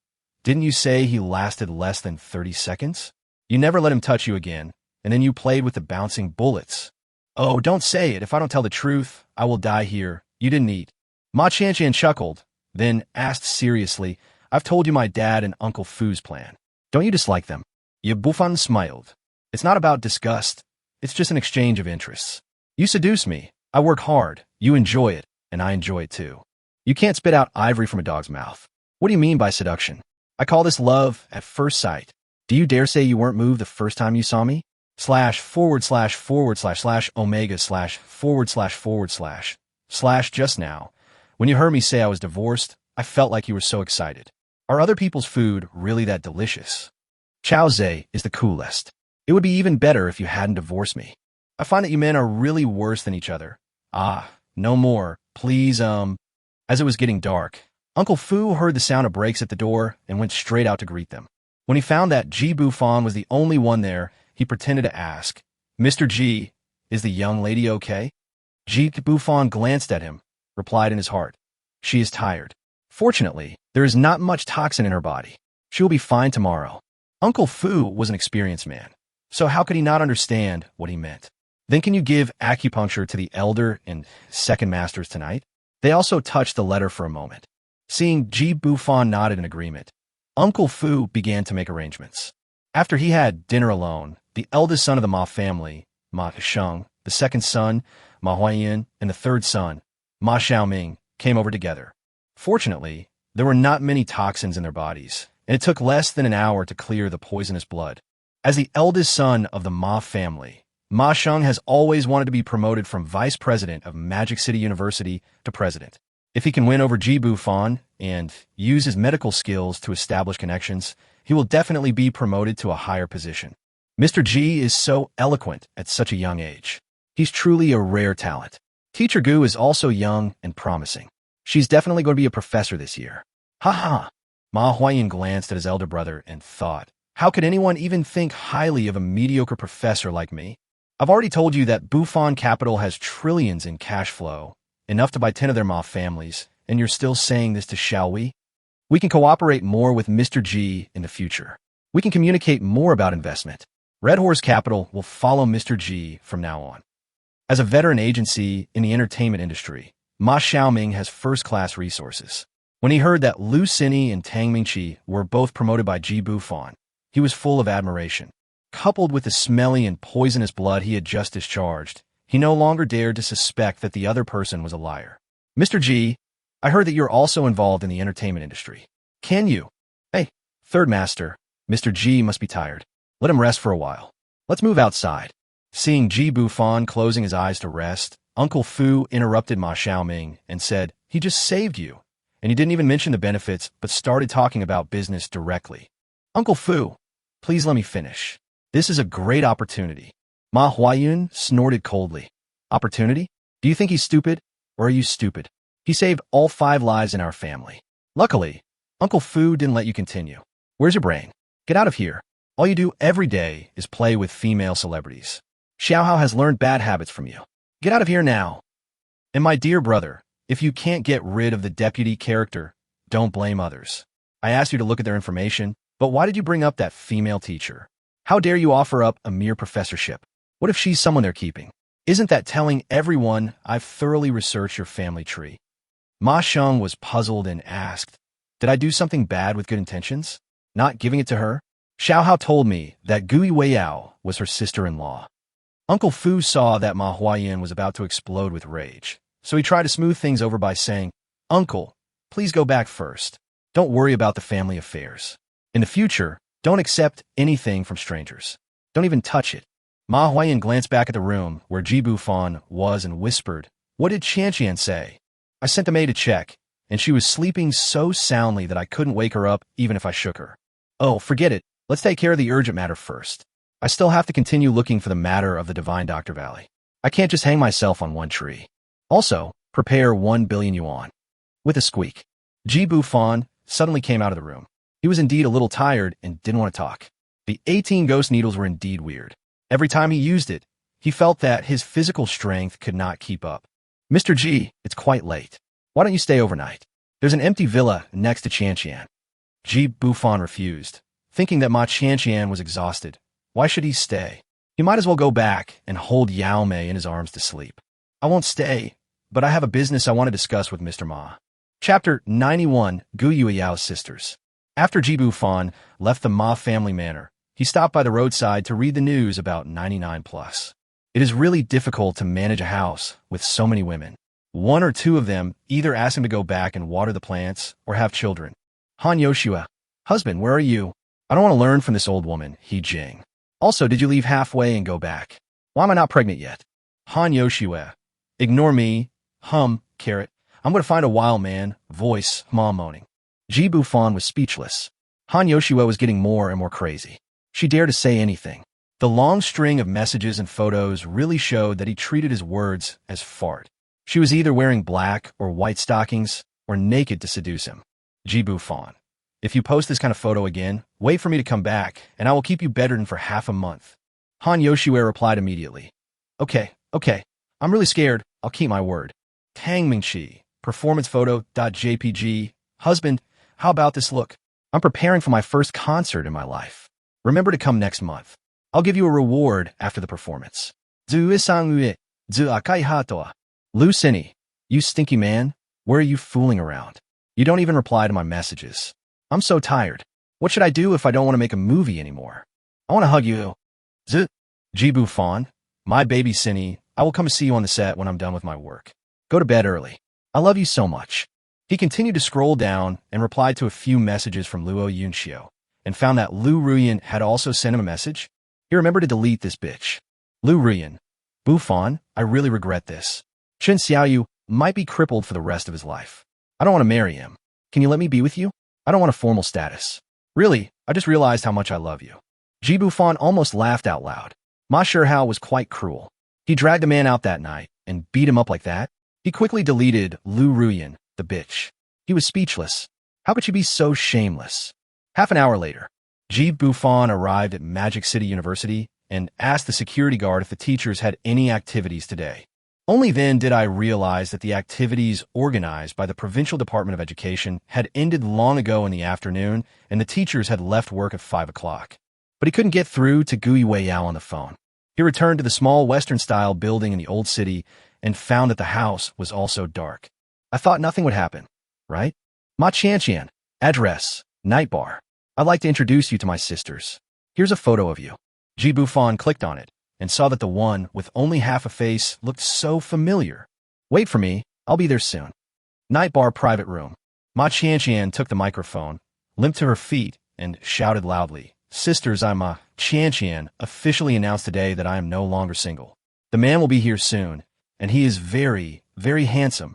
"Didn't you say he lasted less than 30 seconds? You never let him touch you again, and then you played with the bouncing bullets." "Oh, don't say it. If I don't tell the truth, I will die here. You didn't eat." Ma Qianqian chuckled, then asked seriously, "I've told you my dad and Uncle Fu's plan. Don't you dislike them?" Ye Bufan smiled. "It's not about disgust. It's just an exchange of interests. You seduce me. I work hard. You enjoy it, and I enjoy it too. You can't spit out ivory from a dog's mouth. What do you mean by seduction? I call this love at first sight. Do you dare say you weren't moved the first time you saw me? ///omega/// just now. When you heard me say I was divorced, I felt like you were so excited. Are other people's food really that delicious? Chow Zhe is the coolest. It would be even better if you hadn't divorced me. I find that you men are really worse than each other. Ah, no more. Please, As it was getting dark, Uncle Fu heard the sound of brakes at the door and went straight out to greet them. When he found that Ji Bufan was the only one there, he pretended to ask, "Mr. Ji, is the young lady okay?" Ji Bufan glanced at him, replied in his heart, "She is tired. Fortunately, there is not much toxin in her body. She will be fine tomorrow." Uncle Fu was an experienced man, so how could he not understand what he meant? "Then can you give acupuncture to the elder and second masters tonight?" They also touched the letter for a moment. Seeing Ji Bufan nodded in agreement, Uncle Fu began to make arrangements. After he had dinner alone, the eldest son of the Ma family, Ma Shong, the second son, Ma Huayan, and the third son, Ma Xiaoming, came over together. Fortunately, there were not many toxins in their bodies, and it took less than an hour to clear the poisonous blood. As the eldest son of the Ma family, Ma Sheng has always wanted to be promoted from vice president of Magic City University to president. If he can win over Ji Bufan and use his medical skills to establish connections, he will definitely be promoted to a higher position. Mr. Ji is so eloquent at such a young age. He's truly a rare talent. Teacher Gu is also young and promising. She's definitely going to be a professor this year. Ha ha! Ma Huayan glanced at his elder brother and thought, how could anyone even think highly of a mediocre professor like me? I've already told you that Bufan Capital has trillions in cash flow, enough to buy 10 of their Ma families, and you're still saying this to shall we? We can cooperate more with Mr. G in the future. We can communicate more about investment. Red Horse Capital will follow Mr. G from now on. As a veteran agency in the entertainment industry, Ma Xiaoming has first-class resources. When he heard that Lu Xini and Tang Mingqi were both promoted by Ji Bufan, he was full of admiration. Coupled with the smelly and poisonous blood he had just discharged, he no longer dared to suspect that the other person was a liar. Mr. G, I heard that you're also involved in the entertainment industry. Can you? Hey, third master, Mr. G must be tired. Let him rest for a while. Let's move outside. Seeing Ji Bufan closing his eyes to rest, Uncle Fu interrupted Ma Xiaoming and said, "He just saved you." And he didn't even mention the benefits, but started talking about business directly. "Uncle Fu, please let me finish. This is a great opportunity." Ma Huayun snorted coldly. "Opportunity? Do you think he's stupid? Or are you stupid? He saved all 5 lives in our family. Luckily, Uncle Fu didn't let you continue. Where's your brain? Get out of here. All you do every day is play with female celebrities. Xiaohao has learned bad habits from you. Get out of here now. And my dear brother, if you can't get rid of the deputy character, don't blame others. I asked you to look at their information, but why did you bring up that female teacher? How dare you offer up a mere professorship? What if she's someone they're keeping? Isn't that telling everyone I've thoroughly researched your family tree?" Ma Sheng was puzzled and asked, "Did I do something bad with good intentions? Not giving it to her?" Xiaohao told me that Gui Weiyao was her sister-in-law. Uncle Fu saw that Ma Huayan was about to explode with rage, so he tried to smooth things over by saying, "Uncle, please go back first. Don't worry about the family affairs. In the future, don't accept anything from strangers. Don't even touch it." Ma Huayan glanced back at the room where Ji Bufan was and whispered, "What did Qianqian say?" "I sent the maid to check, and she was sleeping so soundly that I couldn't wake her up even if I shook her." "Oh, forget it. Let's take care of the urgent matter first. I still have to continue looking for the matter of the Divine Dr. Valley. I can't just hang myself on one tree. Also, prepare 1 billion yuan." With a squeak, Ji Bufan suddenly came out of the room. He was indeed a little tired and didn't want to talk. The 18 ghost needles were indeed weird. Every time he used it, he felt that his physical strength could not keep up. "Mr. Ji, it's quite late. Why don't you stay overnight? There's an empty villa next to Qianqian." Ji Bufan refused, thinking that Ma Qianqian was exhausted. Why should he stay? He might as well go back and hold Yao Mei in his arms to sleep. "I won't stay, but I have a business I want to discuss with Mr. Ma." Chapter 91, Gu Yuiyao's Sisters. After Ji Bufan left the Ma family manor, he stopped by the roadside to read the news about 99+. It is really difficult to manage a house with so many women. 1 or 2 of them either ask him to go back and water the plants or have children. Han Yoshua, "Husband, where are you? I don't want to learn from this old woman," he Jing. "Also, did you leave halfway and go back? Why am I not pregnant yet?" Han Yoshua, "Ignore me. Carrot. I'm going to find a wild man." Voice, mom moaning. Ji Bufan was speechless. Han Yoshua was getting more and more crazy. She dared to say anything. The long string of messages and photos really showed that he treated his words as fart. She was either wearing black or white stockings or naked to seduce him. Ji Bufan, "If you post this kind of photo again, wait for me to come back, and I will keep you bedridden for half a month." Han Yoshua replied immediately, Okay. I'm really scared. I'll keep my word." Tang Mingqi, performance photo.jpg. "Husband, how about this look? I'm preparing for my first concert in my life. Remember to come next month. I'll give you a reward after the performance." Lu Cini, "You stinky man, where are you fooling around? You don't even reply to my messages. I'm so tired. What should I do if I don't want to make a movie anymore? I want to hug you." Ji Bufan, "My baby Cini, I will come see you on the set when I'm done with my work. Go to bed early. I love you so much." He continued to scroll down and replied to a few messages from Luo Yunxiu, and found that Lu Ruyan had also sent him a message. He remembered to delete this bitch. Lu Ruyan, "Bufan, I really regret this. Chen Xiaoyu might be crippled for the rest of his life. I don't want to marry him. Can you let me be with you? I don't want a formal status. Really, I just realized how much I love you." Ji Bufan almost laughed out loud. Ma Shihao was quite cruel. He dragged a man out that night and beat him up like that. He quickly deleted Lu Ruyan, the bitch. He was speechless. How could she be so shameless? Half an hour later, Ji Bufan arrived at Magic City University and asked the security guard if the teachers had any activities today. Only then did I realize that the activities organized by the Provincial Department of Education had ended long ago in the afternoon, and the teachers had left work at 5 o'clock. But he couldn't get through to Gui Weiyao on the phone. He returned to the small Western-style building in the old city and found that the house was also dark. I thought nothing would happen, right? Ma Qianqian, address, night bar. I'd like to introduce you to my sisters. Here's a photo of you. Ji Bufan clicked on it and saw that the one with only half a face looked so familiar. Wait for me, I'll be there soon. Night bar private room. Ma Qianqian took the microphone, limped to her feet, and shouted loudly, "Sisters, I'm Ma Qianqian, officially announced today that I am no longer single. The man will be here soon, and he is very, very handsome.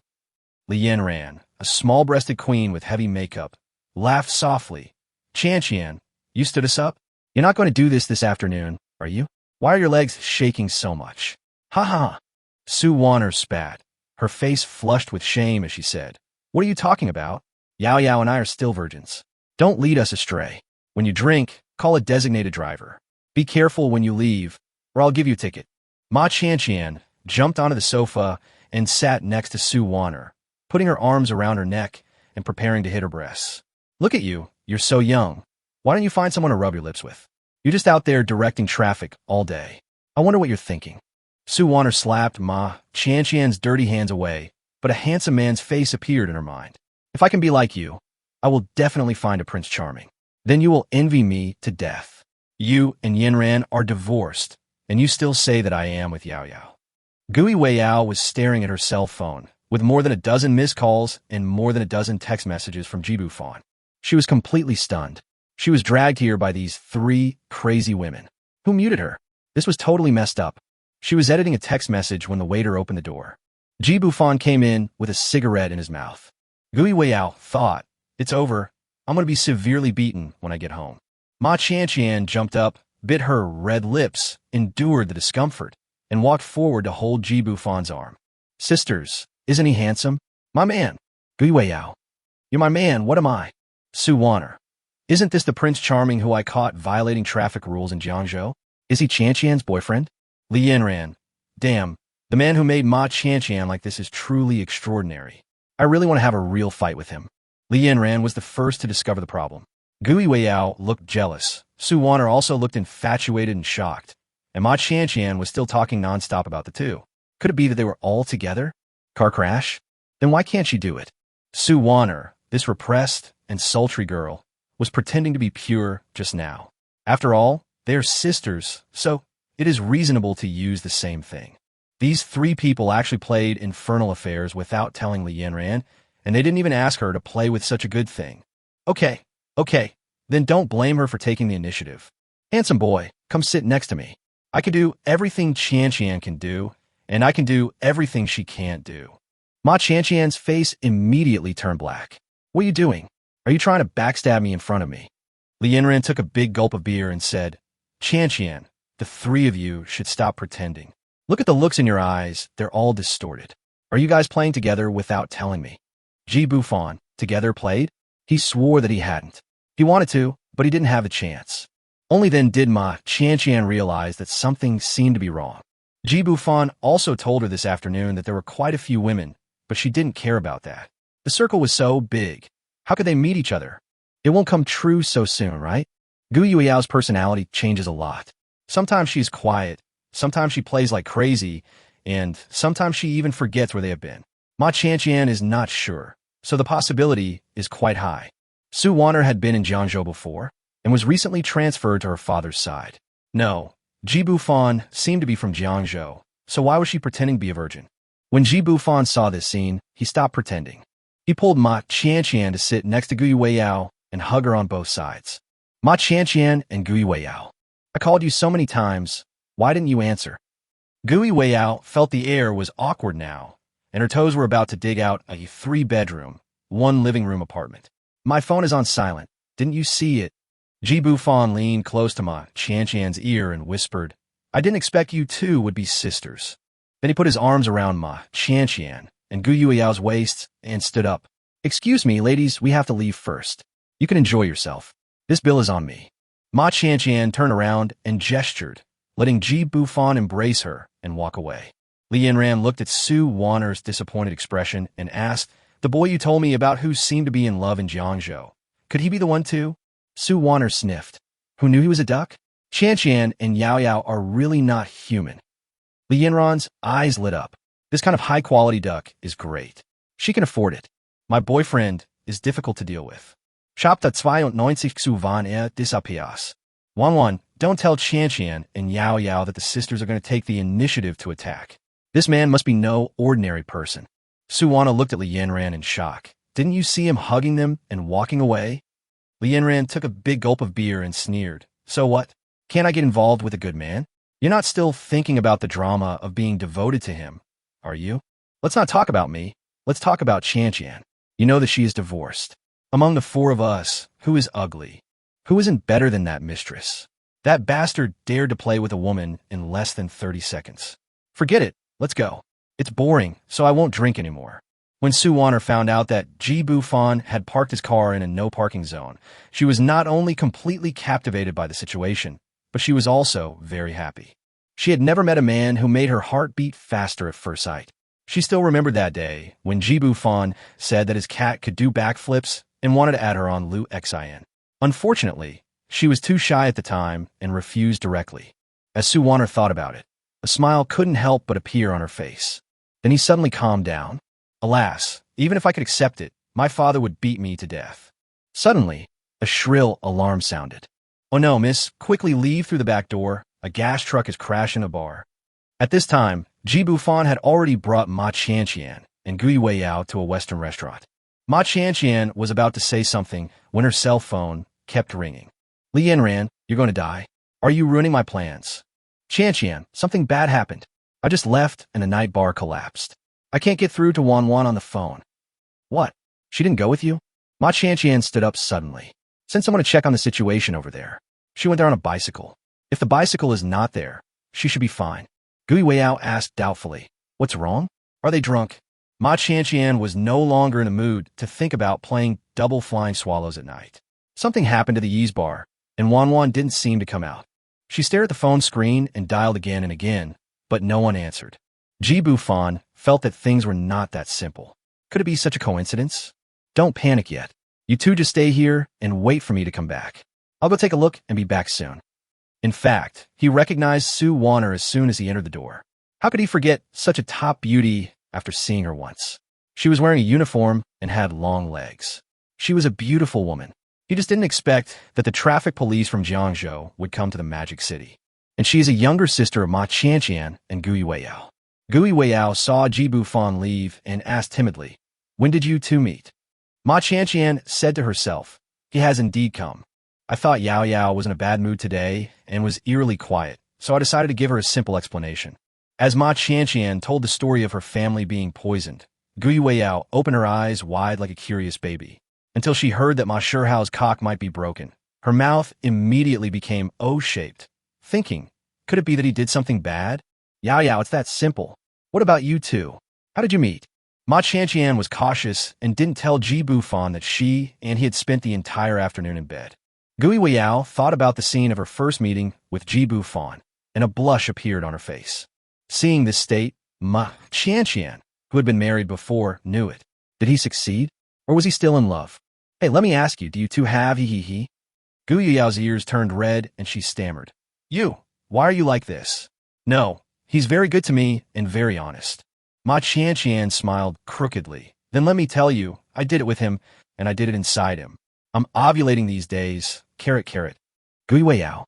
Li Yanran, a small-breasted queen with heavy makeup, laughed softly. Qian, you stood us up? You're not going to do this afternoon, are you? Why are your legs shaking so much? Ha ha. Su Wanner spat, her face flushed with shame as she said, What are you talking about? Yao Yao and I are still virgins. Don't lead us astray. When you drink, call a designated driver. Be careful when you leave, or I'll give you a ticket. Ma Qian jumped onto the sofa and sat next to Su Wanner, putting her arms around her neck and preparing to hit her breasts. Look at you, you're so young. Why don't you find someone to rub your lips with? You're just out there directing traffic all day. I wonder what you're thinking. Su Wanner slapped Ma Qian's dirty hands away, but a handsome man's face appeared in her mind. If I can be like you, I will definitely find a Prince Charming. Then you will envy me to death. You and Yanran are divorced, and you still say that I am with Yao Yao. Gui Weiyao was staring at her cell phone, with more than a dozen missed calls and more than a dozen text messages from Bufan. She was completely stunned. She was dragged here by these 3 crazy women. Who muted her? This was totally messed up. She was editing a text message when the waiter opened the door. Bufan came in with a cigarette in his mouth. Gui Weiyao thought, It's over. I'm going to be severely beaten when I get home. Ma Qian jumped up, bit her red lips, endured the discomfort, and walked forward to hold Bufan's arm. Sisters, isn't he handsome? My man. Gui Weiyao. You're my man, what am I? Su Wanner. Isn't this the Prince Charming who I caught violating traffic rules in Jiangzhou? Is he Qian's boyfriend? Li Yanran. Damn, the man who made Ma Qian like this is truly extraordinary. I really want to have a real fight with him. Li Yanran was the first to discover the problem. Gui Weiyao looked jealous. Su Wanner also looked infatuated and shocked. And Ma Qian was still talking nonstop about the two. Could it be that they were all together? Car crash? Then why can't she do it? Su Wanner, this repressed and sultry girl, was pretending to be pure just now. After all, they are sisters, so it is reasonable to use the same thing. These 3 people actually played infernal affairs without telling Li Yanran, and they didn't even ask her to play with such a good thing. Okay, then don't blame her for taking the initiative. Handsome boy, come sit next to me. I can do everything Qian can do, and I can do everything she can't do. Ma Qian's face immediately turned black. What are you doing? Are you trying to backstab me in front of me? Li Yanran took a big gulp of beer and said, Qian, the 3 of you should stop pretending. Look at the looks in your eyes, they're all distorted. Are you guys playing together without telling me? Bufan, together played? He swore that he hadn't. He wanted to, but he didn't have the chance. Only then did Ma Qian realize that something seemed to be wrong. Bufan also told her this afternoon that there were quite a few women, but she didn't care about that. The circle was so big. How could they meet each other? It won't come true so soon, right? Gui Yuiao's personality changes a lot. Sometimes she's quiet, sometimes she plays like crazy, and sometimes she even forgets where they have been. Ma Qian is not sure, so the possibility is quite high. Su Wanner had been in Jiangzhou before, and was recently transferred to her father's side. No, Bufan seemed to be from Jiangzhou, so why was she pretending to be a virgin? When Bufan saw this scene, he stopped pretending. He pulled Ma Qian to sit next to Gui Weiyao and hug her on both sides. Ma Qian and Gui Weiyao. I called you so many times, why didn't you answer? Gui Weiyao felt the air was awkward now, and her toes were about to dig out a 3-bedroom, 1-living-room apartment. My phone is on silent. Didn't you see it? Bufan leaned close to Ma Qian's ear and whispered, I didn't expect you two would be sisters. Then he put his arms around Ma Qian and Gu Yuiao's waist and stood up. Excuse me, ladies, we have to leave first. You can enjoy yourself. This bill is on me. Ma Qian turned around and gestured, letting Bufan embrace her and walk away. Li Yanran looked at Su Wanner's disappointed expression and asked, the boy you told me about who seemed to be in love in Jiangzhou, could he be the one too? Su Wanner sniffed. Who knew he was a duck? Qian and Yao Yao are really not human. Li Yanran's eyes lit up. This kind of high-quality duck is great. She can afford it. My boyfriend is difficult to deal with. Chapter 92 zu wann disappears. 1-1. Don't tell Qian and Yao Yao that the sisters are going to take the initiative to attack. This man must be no ordinary person. Su Wanner looked at Li Yanran in shock. Didn't you see him hugging them and walking away? Li Yanran took a big gulp of beer and sneered. So what? Can't I get involved with a good man? You're not still thinking about the drama of being devoted to him. are you? Let's not talk about me. Let's talk about Qian. You know that she is divorced. Among the four of us, who is ugly? Who isn't better than that mistress? That bastard dared to play with a woman in less than 30 seconds. Forget it. Let's go. It's boring, so I won't drink anymore. When Su Wanner found out that Bufan had parked his car in a no-parking zone, she was not only completely captivated by the situation, but she was also very happy. She had never met a man who made her heart beat faster at first sight. She still remembered that day when Bufan said that his cat could do backflips and wanted to add her on Lu Xin. Unfortunately, she was too shy at the time and refused directly. As Su Wanner thought about it, a smile couldn't help but appear on her face. Then he suddenly calmed down. Alas, even if I could accept it, my father would beat me to death. Suddenly, a shrill alarm sounded. Oh no, miss, quickly leave through the back door. A gas truck is crashing a bar. At this time, Bufan had already brought Ma Qian and Gui Weiyao to a Western restaurant. Ma Qian was about to say something when her cell phone kept ringing. Li Yanran, you're going to die. Are you ruining my plans? Qian, something bad happened. I just left and the night bar collapsed. I can't get through to Wan on the phone. What? She didn't go with you? Ma Qian stood up suddenly. Send someone to check on the situation over there. She went there on a bicycle. If the bicycle is not there, she should be fine. Gui Weiyao asked doubtfully. What's wrong? Are they drunk? Ma Qian was no longer in the mood to think about playing double flying swallows at night. Something happened to the Yi's bar, and Wan didn't seem to come out. She stared at the phone screen and dialed again and again, but no one answered. Bufan felt that things were not that simple. Could it be such a coincidence? Don't panic yet. You two just stay here and wait for me to come back. I'll go take a look and be back soon. In fact, he recognized Su Wanner as soon as he entered the door. How could he forget such a top beauty after seeing her once? She was wearing a uniform and had long legs. She was a beautiful woman. He just didn't expect that the traffic police from Jiangzhou would come to the Magic City. And she is a younger sister of Ma Qian and Gui Weiyao. Gui Weiyao saw Bufan leave and asked timidly, when did you two meet? Ma Qian said to herself, he has indeed come. I thought Yao was in a bad mood today and was eerily quiet, so I decided to give her a simple explanation. As Ma Qian told the story of her family being poisoned, Gui Weiyao opened her eyes wide like a curious baby, until she heard that Ma Shihao's cock might be broken. Her mouth immediately became O-shaped, thinking, could it be that he did something bad? Yao, it's that simple. What about you two? How did you meet? Ma Qian was cautious and didn't tell Bufan that she and he had spent the entire afternoon in bed. Gui Weiyao thought about the scene of her first meeting with Bufan, and a blush appeared on her face. Seeing this state, Ma Qian, who had been married before, knew it. Did he succeed? Or was he still in love? Hey, let me ask you, do you two have he? Gui Weyao's ears turned red and she stammered. You, why are you like this? No, he's very good to me and very honest. Ma Qian smiled crookedly. Then let me tell you, I did it with him, and I did it inside him. I'm ovulating these days. .. Gui Weiyao.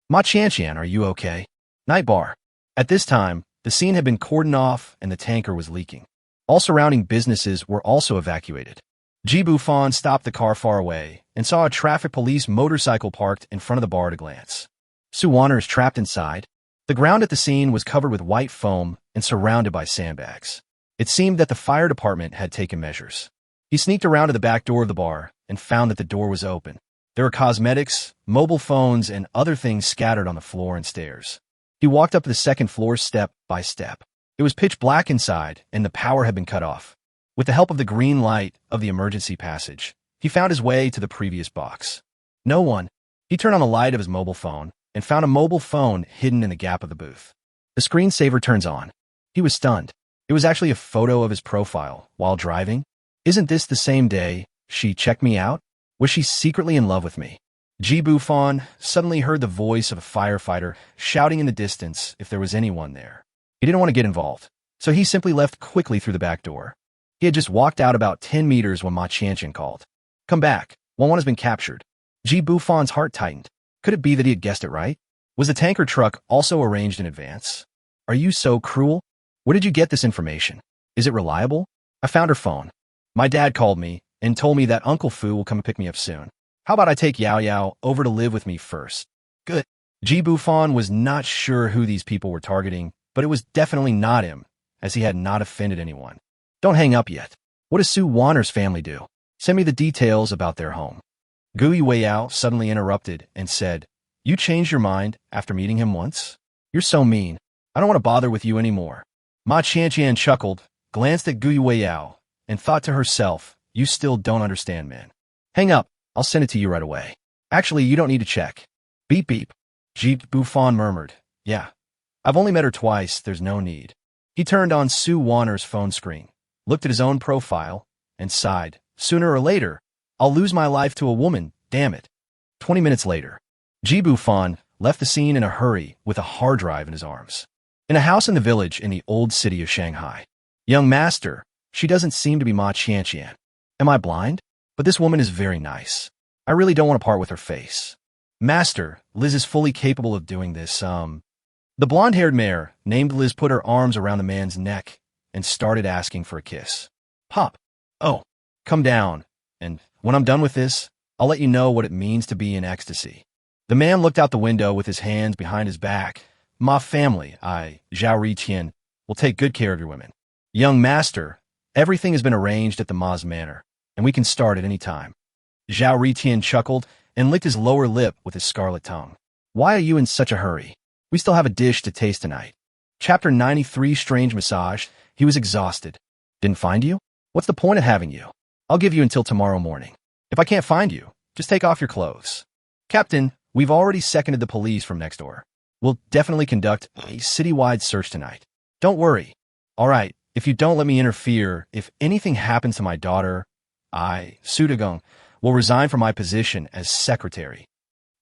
Ma Qian, are you okay? Night bar. At this time, the scene had been cordoned off and the tanker was leaking. All surrounding businesses were also evacuated. Bufan stopped the car far away and saw a traffic police motorcycle parked in front of the bar at a glance. Su Wanner is trapped inside. The ground at the scene was covered with white foam and surrounded by sandbags. It seemed that the fire department had taken measures. He sneaked around to the back door of the bar and found that the door was open. There were cosmetics, mobile phones, and other things scattered on the floor and stairs. He walked up to the second floor step by step. It was pitch black inside, and the power had been cut off. With the help of the green light of the emergency passage, he found his way to the previous box. No one. He turned on the light of his mobile phone and found a mobile phone hidden in the gap of the booth. The screensaver turns on. He was stunned. It was actually a photo of his profile while driving. Isn't this the same day she checked me out? Was she secretly in love with me? Bufan suddenly heard the voice of a firefighter shouting in the distance if there was anyone there. He didn't want to get involved, so he simply left quickly through the back door. He had just walked out about 10 meters when Ma Qian called. Come back. Wan has been captured. Bufan's heart tightened. Could it be that he had guessed it right? Was the tanker truck also arranged in advance? Are you so cruel? Where did you get this information? Is it reliable? I found her phone. My dad called me and told me that Uncle Fu will come and pick me up soon. How about I take Yao over to live with me first? Good. Bufan was not sure who these people were targeting, but it was definitely not him, as he had not offended anyone. Don't hang up yet. What does Su Wanner's family do? Send me the details about their home. Gui Weiyao suddenly interrupted and said, You changed your mind after meeting him once? You're so mean. I don't want to bother with you anymore. Ma Qianqian chuckled, glanced at Gui Weiyao, and thought to herself, You still don't understand, man. Hang up. I'll send it to you right away. Actually, you don't need to check. Beep beep. Jeep Bufan murmured, Yeah. I've only met her twice, there's no need. He turned on Su Wanner's phone screen, looked at his own profile, and sighed, Sooner or later, I'll lose my life to a woman, damn it. 20 minutes later, Ji Bufan left the scene in a hurry with a hard drive in his arms. In a house in the village in the old city of Shanghai. Young master, she doesn't seem to be Ma Qianqian. Am I blind? But this woman is very nice. I really don't want to part with her face. Master, Liz is fully capable of doing this, The blonde-haired mare, named Liz, put her arms around the man's neck and started asking for a kiss. Pop. Oh, come down, and when I'm done with this, I'll let you know what it means to be in ecstasy. The man looked out the window with his hands behind his back. Ma family, Zhao Riqian, will take good care of your women. Young master, everything has been arranged at the Ma's manor, and we can start at any time. Zhao Riqian chuckled and licked his lower lip with his scarlet tongue. Why are you in such a hurry? We still have a dish to taste tonight. Chapter 93, Strange Massage. He was exhausted. Didn't find you? What's the point of having you? I'll give you until tomorrow morning. If I can't find you, just take off your clothes. Captain, we've already seconded the police from next door. We'll definitely conduct a citywide search tonight. Don't worry. All right, if you don't let me interfere, if anything happens to my daughter, Su Dagong, will resign from my position as secretary.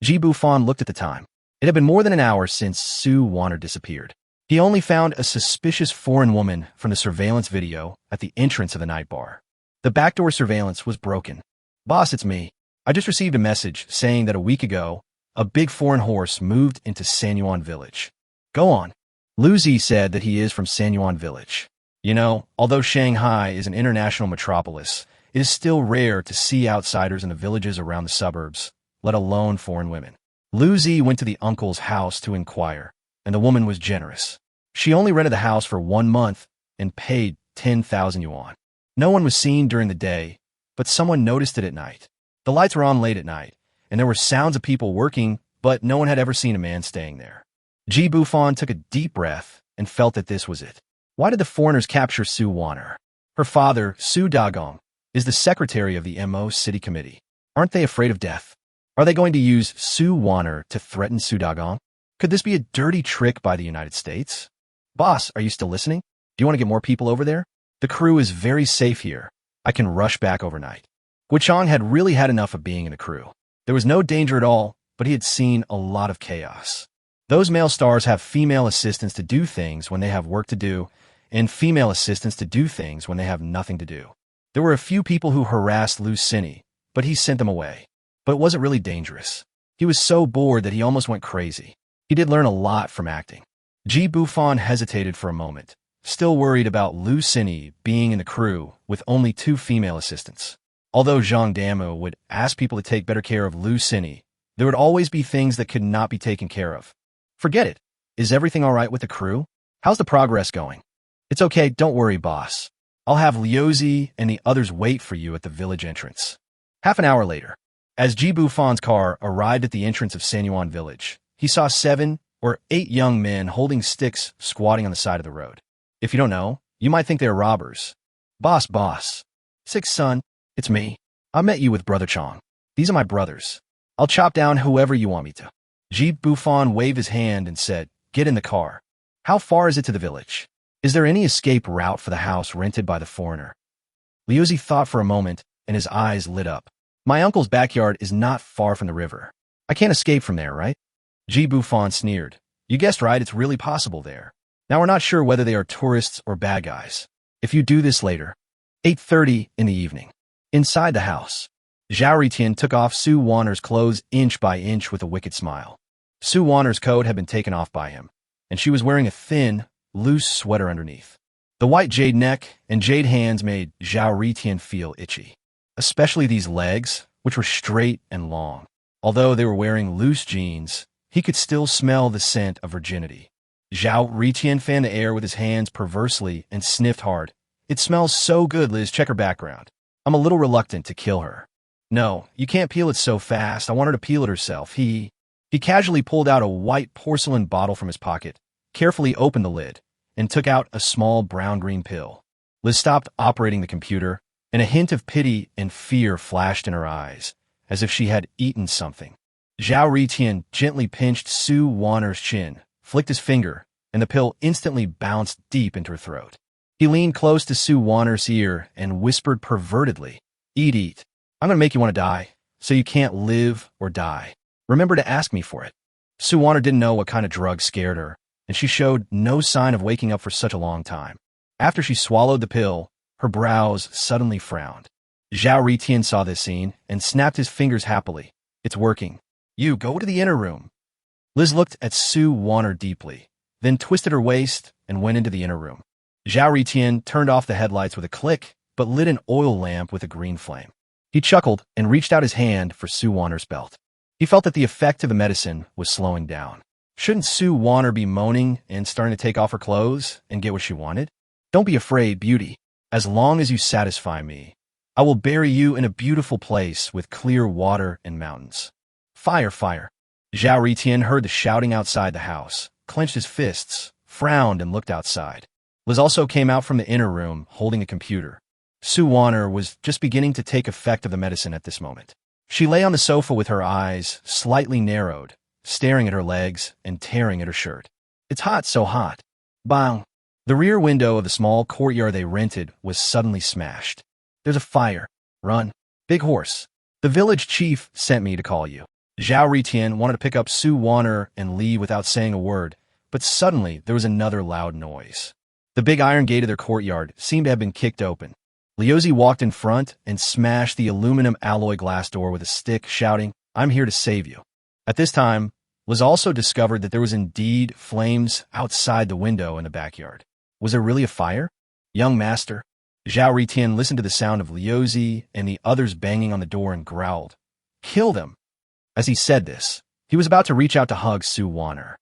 Ji Bufan looked at the time. It had been more than an hour since Su Wanner disappeared. He only found a suspicious foreign woman from the surveillance video at the entrance of the night bar. The backdoor surveillance was broken. Boss, it's me. I just received a message saying that a week ago, a big foreign horse moved into Sanyuan village. Go on. Lu Zi said that he is from Sanyuan village. You know, although Shanghai is an international metropolis, it is still rare to see outsiders in the villages around the suburbs, let alone foreign women. Lu Zi went to the uncle's house to inquire, and the woman was generous. She only rented the house for 1 month and paid 10,000 yuan. No one was seen during the day, but someone noticed it at night. The lights were on late at night, and there were sounds of people working, but no one had ever seen a man staying there. Ji Bufan took a deep breath and felt that this was it. Why did the foreigners capture Su Wanner? Her father, Su Dagong, is the secretary of the MO City Committee. Aren't they afraid of death? Are they going to use Su Wanner to threaten Su Dagong? Could this be a dirty trick by the United States? Boss, are you still listening? Do you want to get more people over there? The crew is very safe here. I can rush back overnight. Guichang had really had enough of being in the crew. There was no danger at all, but he had seen a lot of chaos. Those male stars have female assistants to do things when they have work to do, and female assistants to do things when they have nothing to do. There were a few people who harassed Lu Cini, but he sent them away. But it wasn't really dangerous. He was so bored that he almost went crazy. He did learn a lot from acting. Ji Bufan hesitated for a moment, still worried about Lu Cini being in the crew with only 2 female assistants. Although Zhang Damu would ask people to take better care of Lu Cini, there would always be things that could not be taken care of. Forget it. Is everything all right with the crew? How's the progress going? It's okay, don't worry, boss. I'll have Liuzi and the others wait for you at the village entrance. Half an hour later, as Ji Bufan's car arrived at the entrance of Sanyuan village, he saw 7 or 8 young men holding sticks squatting on the side of the road. If you don't know, you might think they are robbers. Boss. 6 son, it's me. I met you with Brother Chong. These are my brothers. I'll chop down whoever you want me to. Ji Bufan waved his hand and said, Get in the car. How far is it to the village? Is there any escape route for the house rented by the foreigner? Liuzi thought for a moment, and his eyes lit up. My uncle's backyard is not far from the river. I can't escape from there, right? Ji Bufan sneered. You guessed right, it's really possible there. Now we're not sure whether they are tourists or bad guys. If you do this later. 8:30 in the evening. Inside the house, Zhao Ritian took off Su Wanner's clothes inch by inch with a wicked smile. Su Wanner's coat had been taken off by him, and she was wearing a thin, loose sweater underneath. The white jade neck and jade hands made Zhao Ritian feel itchy, especially these legs, which were straight and long. Although they were wearing loose jeans, he could still smell the scent of virginity. Zhao Riqian fanned the air with his hands perversely and sniffed hard. It smells so good, Liz. Check her background. I'm a little reluctant to kill her. No, you can't peel it so fast. I want her to peel it herself. He casually pulled out a white porcelain bottle from his pocket, carefully opened the lid, and took out a small brown-green pill. Liz stopped operating the computer, and a hint of pity and fear flashed in her eyes, as if she had eaten something. Zhao Riqian gently pinched Su Wanner's chin, flicked his finger, and the pill instantly bounced deep into her throat. He leaned close to Su Wanner's ear and whispered pervertedly, Eat. I'm going to make you want to die, so you can't live or die. Remember to ask me for it. Su Wanner didn't know what kind of drug scared her, and she showed no sign of waking up for such a long time. After she swallowed the pill, her brows suddenly frowned. Zhao Riqian saw this scene and snapped his fingers happily. It's working. You go to the inner room. Liz looked at Su Wanner deeply, then twisted her waist and went into the inner room. Zhao Riqian turned off the headlights with a click, but lit an oil lamp with a green flame. He chuckled and reached out his hand for Su Wanner's belt. He felt that the effect of the medicine was slowing down. Shouldn't Su Wanner be moaning and starting to take off her clothes and get what she wanted? Don't be afraid, beauty. As long as you satisfy me, I will bury you in a beautiful place with clear water and mountains. Fire. Zhao Riqian heard the shouting outside the house, clenched his fists, frowned, and looked outside. Liz also came out from the inner room, holding a computer. Su Wanner was just beginning to take effect of the medicine at this moment. She lay on the sofa with her eyes slightly narrowed, staring at her legs and tearing at her shirt. It's hot, so hot. Bang! The rear window of the small courtyard they rented was suddenly smashed. There's a fire. Run. Big horse. The village chief sent me to call you. Zhao Riqian wanted to pick up Su Wanner and leave without saying a word, but suddenly there was another loud noise. The big iron gate of their courtyard seemed to have been kicked open. Liuzi walked in front and smashed the aluminum alloy glass door with a stick, shouting, I'm here to save you. At this time, Liz also discovered that there was indeed flames outside the window in the backyard. Was there really a fire? Young master. Zhao Riqian listened to the sound of Liuzi and the others banging on the door and growled, Kill them. As he said this, he was about to reach out to hug Su Wanner.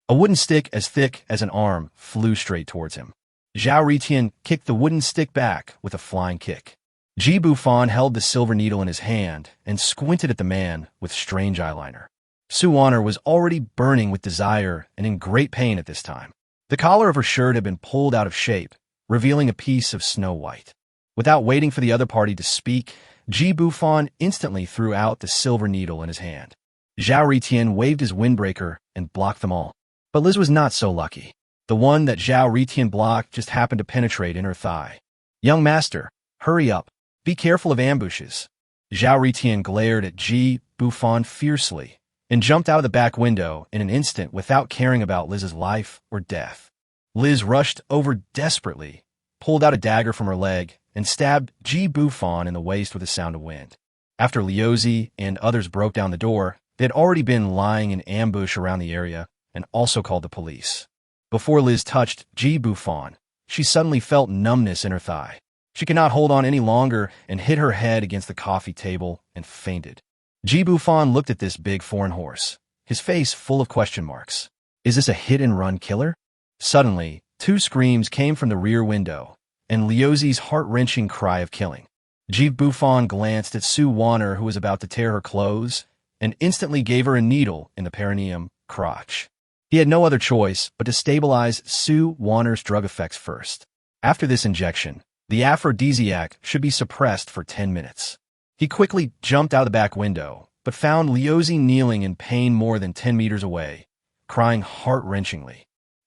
A wooden stick as thick as an arm flew straight towards him. Zhao Riqian kicked the wooden stick back with a flying kick. Bufan held the silver needle in his hand and squinted at the man with strange eyeliner. Su Wanner was already burning with desire and in great pain at this time. The collar of her shirt had been pulled out of shape, revealing a piece of snow white. Without waiting for the other party to speak, Bufan instantly threw out the silver needle in his hand. Zhao Riqian waved his windbreaker and blocked them all. But Liz was not so lucky. The one that Zhao Riqian blocked just happened to penetrate in her thigh. Young master, hurry up. Be careful of ambushes. Zhao Riqian glared at Bufan fiercely and jumped out of the back window in an instant without caring about Liz's life or death. Liz rushed over desperately, pulled out a dagger from her leg, and stabbed Bufan in the waist with the sound of wind. After Liuzi and others broke down the door, they had already been lying in ambush around the area and also called the police. Before Liz touched Bufan, she suddenly felt numbness in her thigh. She could not hold on any longer and hit her head against the coffee table and fainted. Bufan looked at this big foreign horse, his face full of question marks. Is this a hit-and-run killer? Suddenly, two screams came from the rear window, and Liuzi's heart-wrenching cry of killing. Bufan glanced at Su Wanner, who was about to tear her clothes, and instantly gave her a needle in the perineum crotch. He had no other choice but to stabilize Su Wanner's drug effects first. After this injection, the aphrodisiac should be suppressed for 10 minutes. He quickly jumped out the back window, but found Liuzi kneeling in pain more than 10 meters away, crying heart-wrenchingly.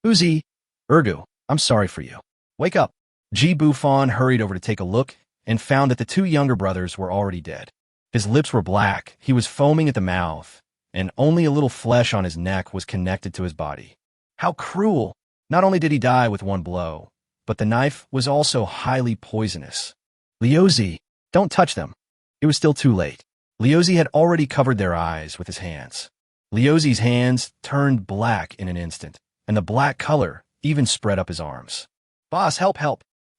Uzi, Ergu, I'm sorry for you. Wake up. Bufan hurried over to take a look and found that the two younger brothers were already dead. His lips were black, he was foaming at the mouth, and only a little flesh on his neck was connected to his body. How cruel! Not only did he die with one blow, but the knife was also highly poisonous. Liuzi, don't touch them. It was still too late. Liuzi had already covered their eyes with his hands. Liuzi's hands turned black in an instant, and the black color even spread up his arms. Boss, help!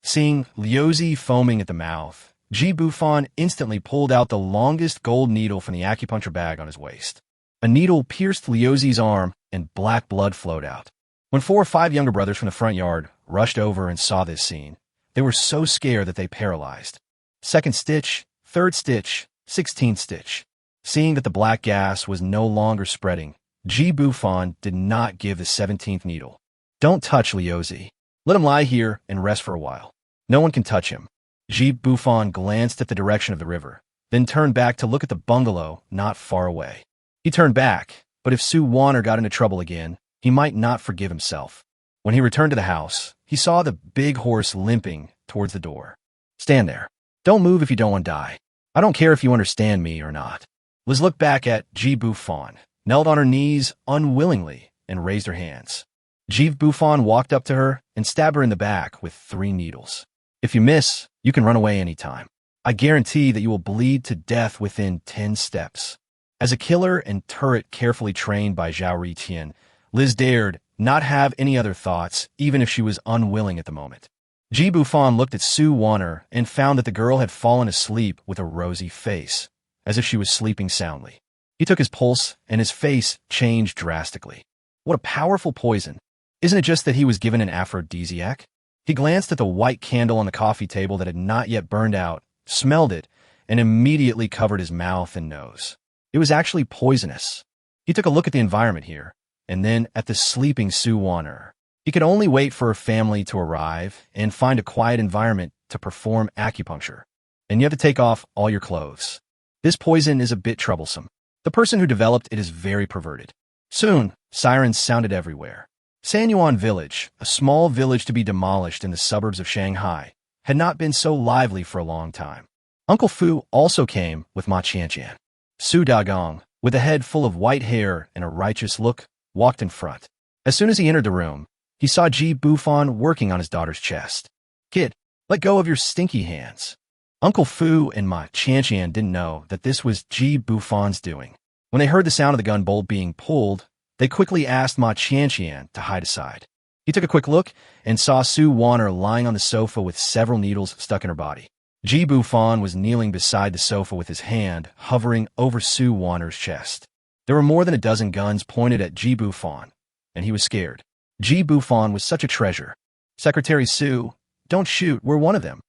Seeing Liuzi foaming at the mouth, Bufan instantly pulled out the longest gold needle from the acupuncture bag on his waist. A needle pierced Liuzi's arm, and black blood flowed out. When 4 or 5 younger brothers from the front yard rushed over and saw this scene, they were so scared that they paralyzed. Second stitch, third stitch, 16th stitch. Seeing that the black gas was no longer spreading, Bufan did not give the 17th needle. Don't touch Liuzi. Let him lie here and rest for a while. No one can touch him. Bufan glanced at the direction of the river, then turned back to look at the bungalow not far away. He turned back, but if Su Warner got into trouble again, he might not forgive himself. When he returned to the house, he saw the big horse limping towards the door. Stand there. Don't move if you don't want to die. I don't care if you understand me or not. Liz looked back at Bufan, knelt on her knees unwillingly, and raised her hands. Bufan walked up to her and stabbed her in the back with 3 needles. If you miss, you can run away anytime. I guarantee that you will bleed to death within 10 steps. As a killer and turret carefully trained by Zhao Ritian, Liz dared not have any other thoughts, even if she was unwilling at the moment. Bufan looked at Su Warner and found that the girl had fallen asleep with a rosy face, as if she was sleeping soundly. He took his pulse, and his face changed drastically. What a powerful poison. Isn't it just that he was given an aphrodisiac? He glanced at the white candle on the coffee table that had not yet burned out, smelled it, and immediately covered his mouth and nose. It was actually poisonous. He took a look at the environment here, and then at the sleeping Su Warner. He could only wait for her family to arrive and find a quiet environment to perform acupuncture. And you have to take off all your clothes. This poison is a bit troublesome. The person who developed it is very perverted. Soon, sirens sounded everywhere. Sanyuan Village, a small village to be demolished in the suburbs of Shanghai, had not been so lively for a long time. Uncle Fu also came with Ma Qianqian. Su Dagong, with a head full of white hair and a righteous look, walked in front. As soon as he entered the room, he saw Bufan working on his daughter's chest. Kid, let go of your stinky hands. Uncle Fu and Ma Qianqian didn't know that this was Bufan's doing. When they heard the sound of the gun bolt being pulled, they quickly asked Ma Qianqian to hide aside. He took a quick look and saw Su Warner lying on the sofa with several needles stuck in her body. Bufan was kneeling beside the sofa with his hand hovering over Su Warner's chest. There were more than a dozen guns pointed at Bufan, and he was scared. Bufan was such a treasure. Secretary Su, don't shoot, we're one of them.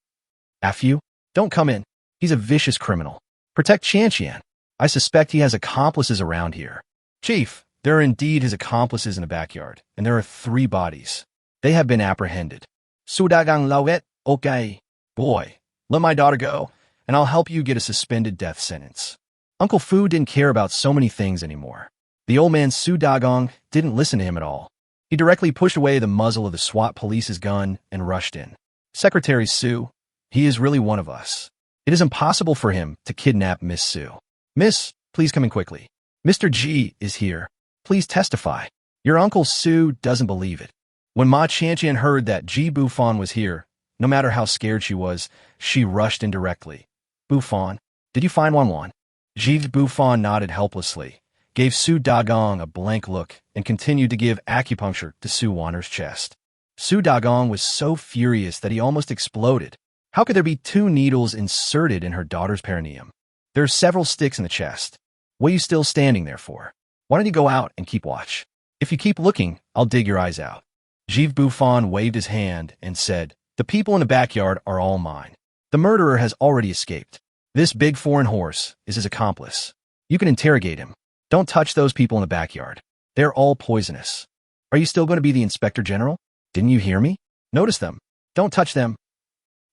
Afu, don't come in. He's a vicious criminal. Protect Qianqian. I suspect he has accomplices around here. Chief, there are indeed his accomplices in the backyard, and there are 3 bodies. They have been apprehended. Sudagang Lauet, okay. Boy, let my daughter go, and I'll help you get a suspended death sentence. Uncle Fu didn't care about so many things anymore. The old man Su Dagong didn't listen to him at all. He directly pushed away the muzzle of the SWAT police's gun and rushed in. Secretary Su, he is really one of us. It is impossible for him to kidnap Miss Su. Miss, please come in quickly. Mr. G is here. Please testify. Your Uncle Su doesn't believe it. When Ma Qianqian heard that Bufan was here, no matter how scared she was, she rushed in directly. Bufan, did you find Wanwan? Bufan nodded helplessly, gave Su Dagong a blank look, and continued to give acupuncture to Su Warner's chest. Su Dagong was so furious that he almost exploded. How could there be 2 needles inserted in her daughter's perineum? There are several sticks in the chest. What are you still standing there for? Why don't you go out and keep watch? If you keep looking, I'll dig your eyes out. Bufan waved his hand and said, the people in the backyard are all mine. The murderer has already escaped. This big foreign horse is his accomplice. You can interrogate him. Don't touch those people in the backyard. They're all poisonous. Are you still going to be the Inspector General? Didn't you hear me? Notice them. Don't touch them.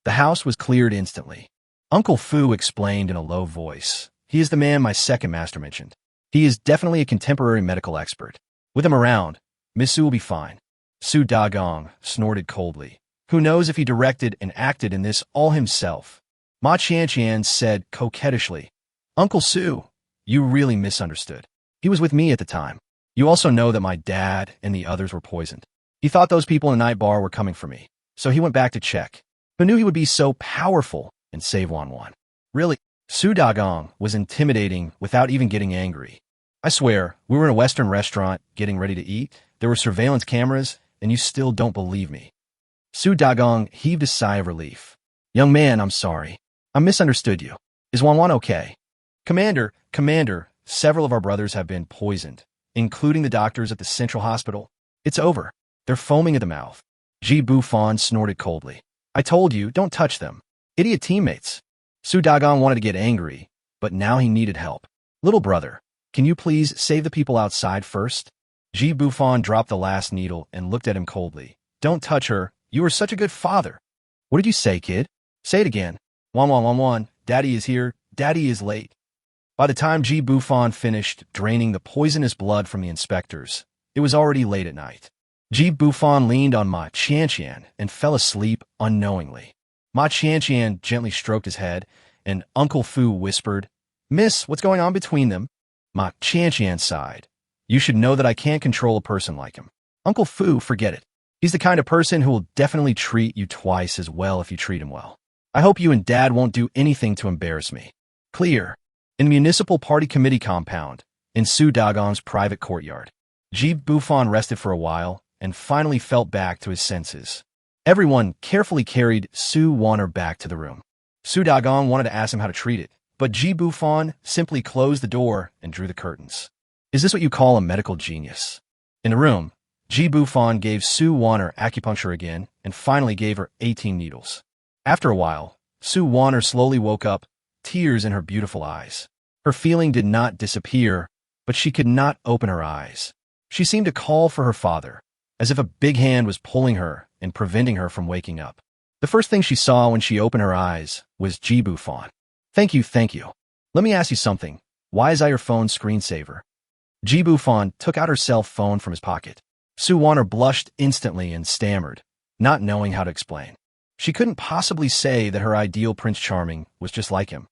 The house was cleared instantly. Uncle Fu explained in a low voice. He is the man my second master mentioned. He is definitely a contemporary medical expert. With him around, Miss Su will be fine. Su Dagong snorted coldly. Who knows if he directed and acted in this all himself? Ma Qianqian said coquettishly, Uncle Su, you really misunderstood. He was with me at the time. You also know that my dad and the others were poisoned. He thought those people in the night bar were coming for me, so he went back to check. Who knew he would be so powerful and save Wanwan? Really? Su Dagong was intimidating without even getting angry. I swear, we were in a Western restaurant getting ready to eat. There were surveillance cameras, and you still don't believe me. Su Dagong heaved a sigh of relief. Young man, I'm sorry. I misunderstood you. Is Wanwan okay? Commander, several of our brothers have been poisoned, including the doctors at the Central Hospital. It's over. They're foaming at the mouth. Ji Bufan snorted coldly. I told you, don't touch them. Idiot teammates. Su Dagon wanted to get angry, but now he needed help. Little brother, can you please save the people outside first? Ji Bufan dropped the last needle and looked at him coldly. Don't touch her. You are such a good father. What did you say, kid? Say it again. Wan. Daddy is here. Daddy is late. By the time Ji Bufan finished draining the poisonous blood from the inspectors, it was already late at night. Ji Bufan leaned on Ma Qianqian and fell asleep unknowingly. Ma Qianqian gently stroked his head, and Uncle Fu whispered, Miss, what's going on between them? Ma Qianqian sighed. You should know that I can't control a person like him. Uncle Fu, forget it. He's the kind of person who will definitely treat you twice as well if you treat him well. I hope you and Dad won't do anything to embarrass me. Clear. In the municipal party committee compound, in Su Dagon's private courtyard, Ji Bufan rested for a while and finally felt back to his senses. Everyone carefully carried Su Wanner back to the room. Su Dagon wanted to ask him how to treat it, but Ji Bufan simply closed the door and drew the curtains. Is this what you call a medical genius? In the room, Ji Bufan gave Su Wanner acupuncture again and finally gave her 18 needles. After a while, Su Wanner slowly woke up, tears in her beautiful eyes. Her feeling did not disappear, but she could not open her eyes. She seemed to call for her father, as if a big hand was pulling her and preventing her from waking up. The first thing she saw when she opened her eyes was Ji Bufan. Thank you. Let me ask you something. Why is that your phone's screensaver? Ji Bufan took out her cell phone from his pocket. Su Wanner blushed instantly and stammered, not knowing how to explain. She couldn't possibly say that her ideal Prince Charming was just like him,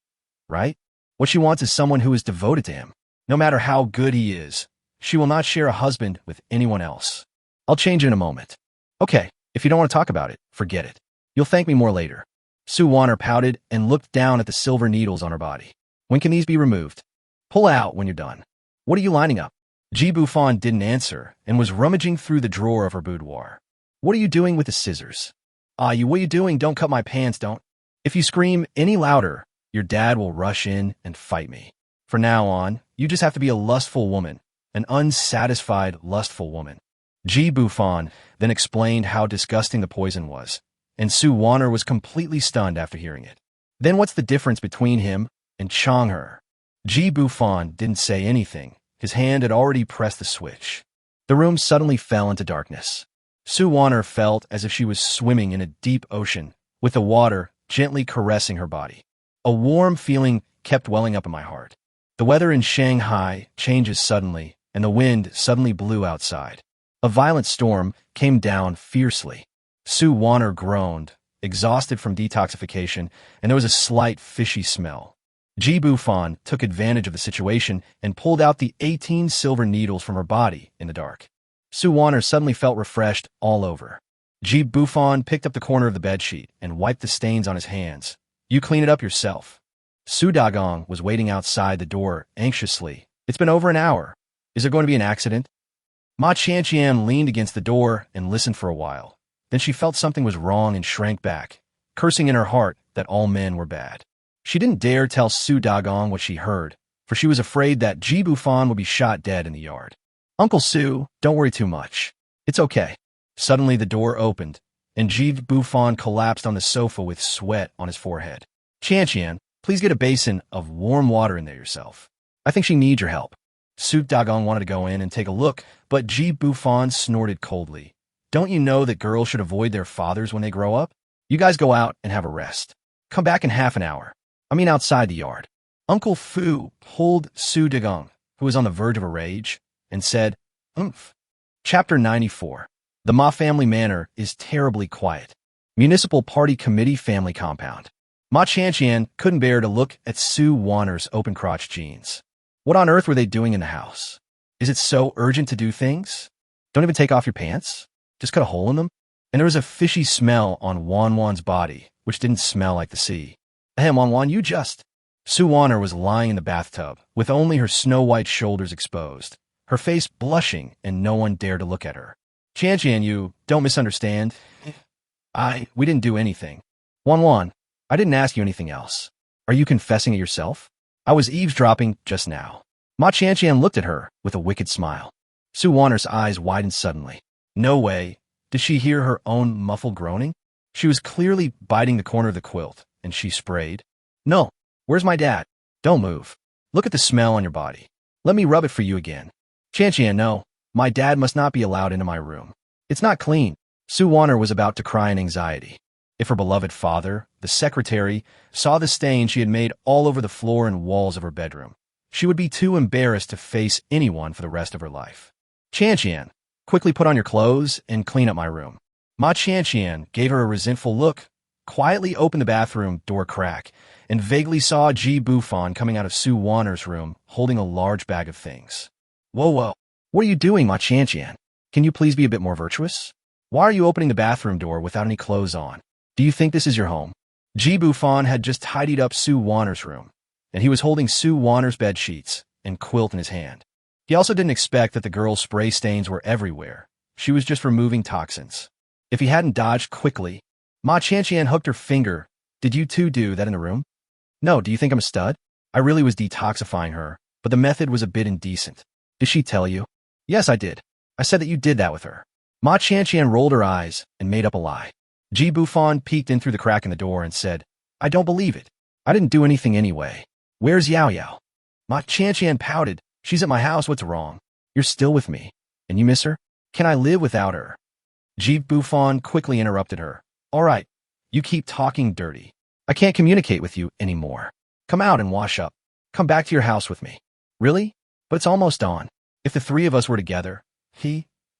right? What she wants is someone who is devoted to him. No matter how good he is, she will not share a husband with anyone else. I'll change in a moment. Okay, if you don't want to talk about it, forget it. You'll thank me more later. Su Wanner pouted and looked down at the silver needles on her body. When can these be removed? Pull out when you're done. What are you lining up? Ji Bufan didn't answer and was rummaging through the drawer of her boudoir. What are you doing with the scissors? What are you doing? Don't cut my pants, don't. If you scream any louder, your dad will rush in and fight me. From now on, you just have to be a lustful woman, an unsatisfied, lustful woman. Ji Bufan then explained how disgusting the poison was, and Su Wanner was completely stunned after hearing it. Then what's the difference between him and Chang'er? Ji Bufan didn't say anything. His hand had already pressed the switch. The room suddenly fell into darkness. Su Wanner felt as if she was swimming in a deep ocean, with the water gently caressing her body. A warm feeling kept welling up in my heart. The weather in Shanghai changes suddenly, and the wind suddenly blew outside. A violent storm came down fiercely. Su Wanner groaned, exhausted from detoxification, and there was a slight fishy smell. Ji Bufan took advantage of the situation and pulled out the 18 silver needles from her body in the dark. Su Wanner suddenly felt refreshed all over. Ji Bufan picked up the corner of the bedsheet and wiped the stains on his hands. You clean it up yourself. Su Dagon was waiting outside the door anxiously. It's been over an hour. Is there going to be an accident? Ma Qianqian leaned against the door and listened for a while. Then she felt something was wrong and shrank back, cursing in her heart that all men were bad. She didn't dare tell Su Dagon what she heard, for she was afraid that Ji Bufan would be shot dead in the yard. Uncle Su, don't worry too much. It's okay. Suddenly the door opened, and Ji Bufan collapsed on the sofa with sweat on his forehead. Qianqian, please get a basin of warm water in there yourself. I think she needs your help. Su Dagon wanted to go in and take a look, but Ji Bufan snorted coldly. Don't you know that girls should avoid their fathers when they grow up? You guys go out and have a rest. Come back in half an hour. Outside the yard. Uncle Fu pulled Su Dagon, who was on the verge of a rage, and said, Oomph. Chapter 94. The Ma family manor is terribly quiet. Municipal Party Committee family compound. Ma Qianqian couldn't bear to look at Su Wanner's open-crotch jeans. What on earth were they doing in the house? Is it so urgent to do things? Don't even take off your pants? Just cut a hole in them? And there was a fishy smell on Wan's body, which didn't smell like the sea. Wan, you just... Su Wanner was lying in the bathtub, with only her snow-white shoulders exposed, her face blushing, and no one dared to look at her. Qianqian, you don't misunderstand. We didn't do anything. Wan, I didn't ask you anything else. Are you confessing it yourself? I was eavesdropping just now. Ma Qianqian looked at her with a wicked smile. Su Wanner's eyes widened suddenly. No way. Did she hear her own muffled groaning? She was clearly biting the corner of the quilt, and she sprayed. No, where's my dad? Don't move. Look at the smell on your body. Let me rub it for you again. Chanchian, no, my dad must not be allowed into my room. It's not clean. Sue Warner was about to cry in anxiety. If her beloved father, the secretary, saw the stain she had made all over the floor and walls of her bedroom, she would be too embarrassed to face anyone for the rest of her life. Chanchian, quickly put on your clothes and clean up my room. Ma Chanchian gave her a resentful look, quietly opened the bathroom door crack, and vaguely saw Ji Bufan coming out of Sue Warner's room holding a large bag of things. Whoa, what are you doing, Ma Chanchian? Can you please be a bit more virtuous? Why are you opening the bathroom door without any clothes on? Do you think this is your home? Ji Bufan had just tidied up Sue Warner's room, and he was holding Sue Warner's bed sheets and quilt in his hand. He also didn't expect that the girl's spray stains were everywhere. She was just removing toxins. If he hadn't dodged quickly, Ma Chanchian hooked her finger. Did you two do that in the room? No, do you think I'm a stud? I really was detoxifying her, but the method was a bit indecent. Did she tell you? Yes, I did. I said that you did that with her. Ma Chanchian rolled her eyes and made up a lie. Ji Bufan peeked in through the crack in the door and said, I don't believe it. I didn't do anything anyway. Where's Yao Yao? Ma Chanchian pouted. She's at my house. What's wrong? You're still with me. And you miss her? Can I live without her? Ji Bufan quickly interrupted her. All right, you keep talking dirty. I can't communicate with you anymore. Come out and wash up. Come back to your house with me. Really? But it's almost dawn. If the three of us were together,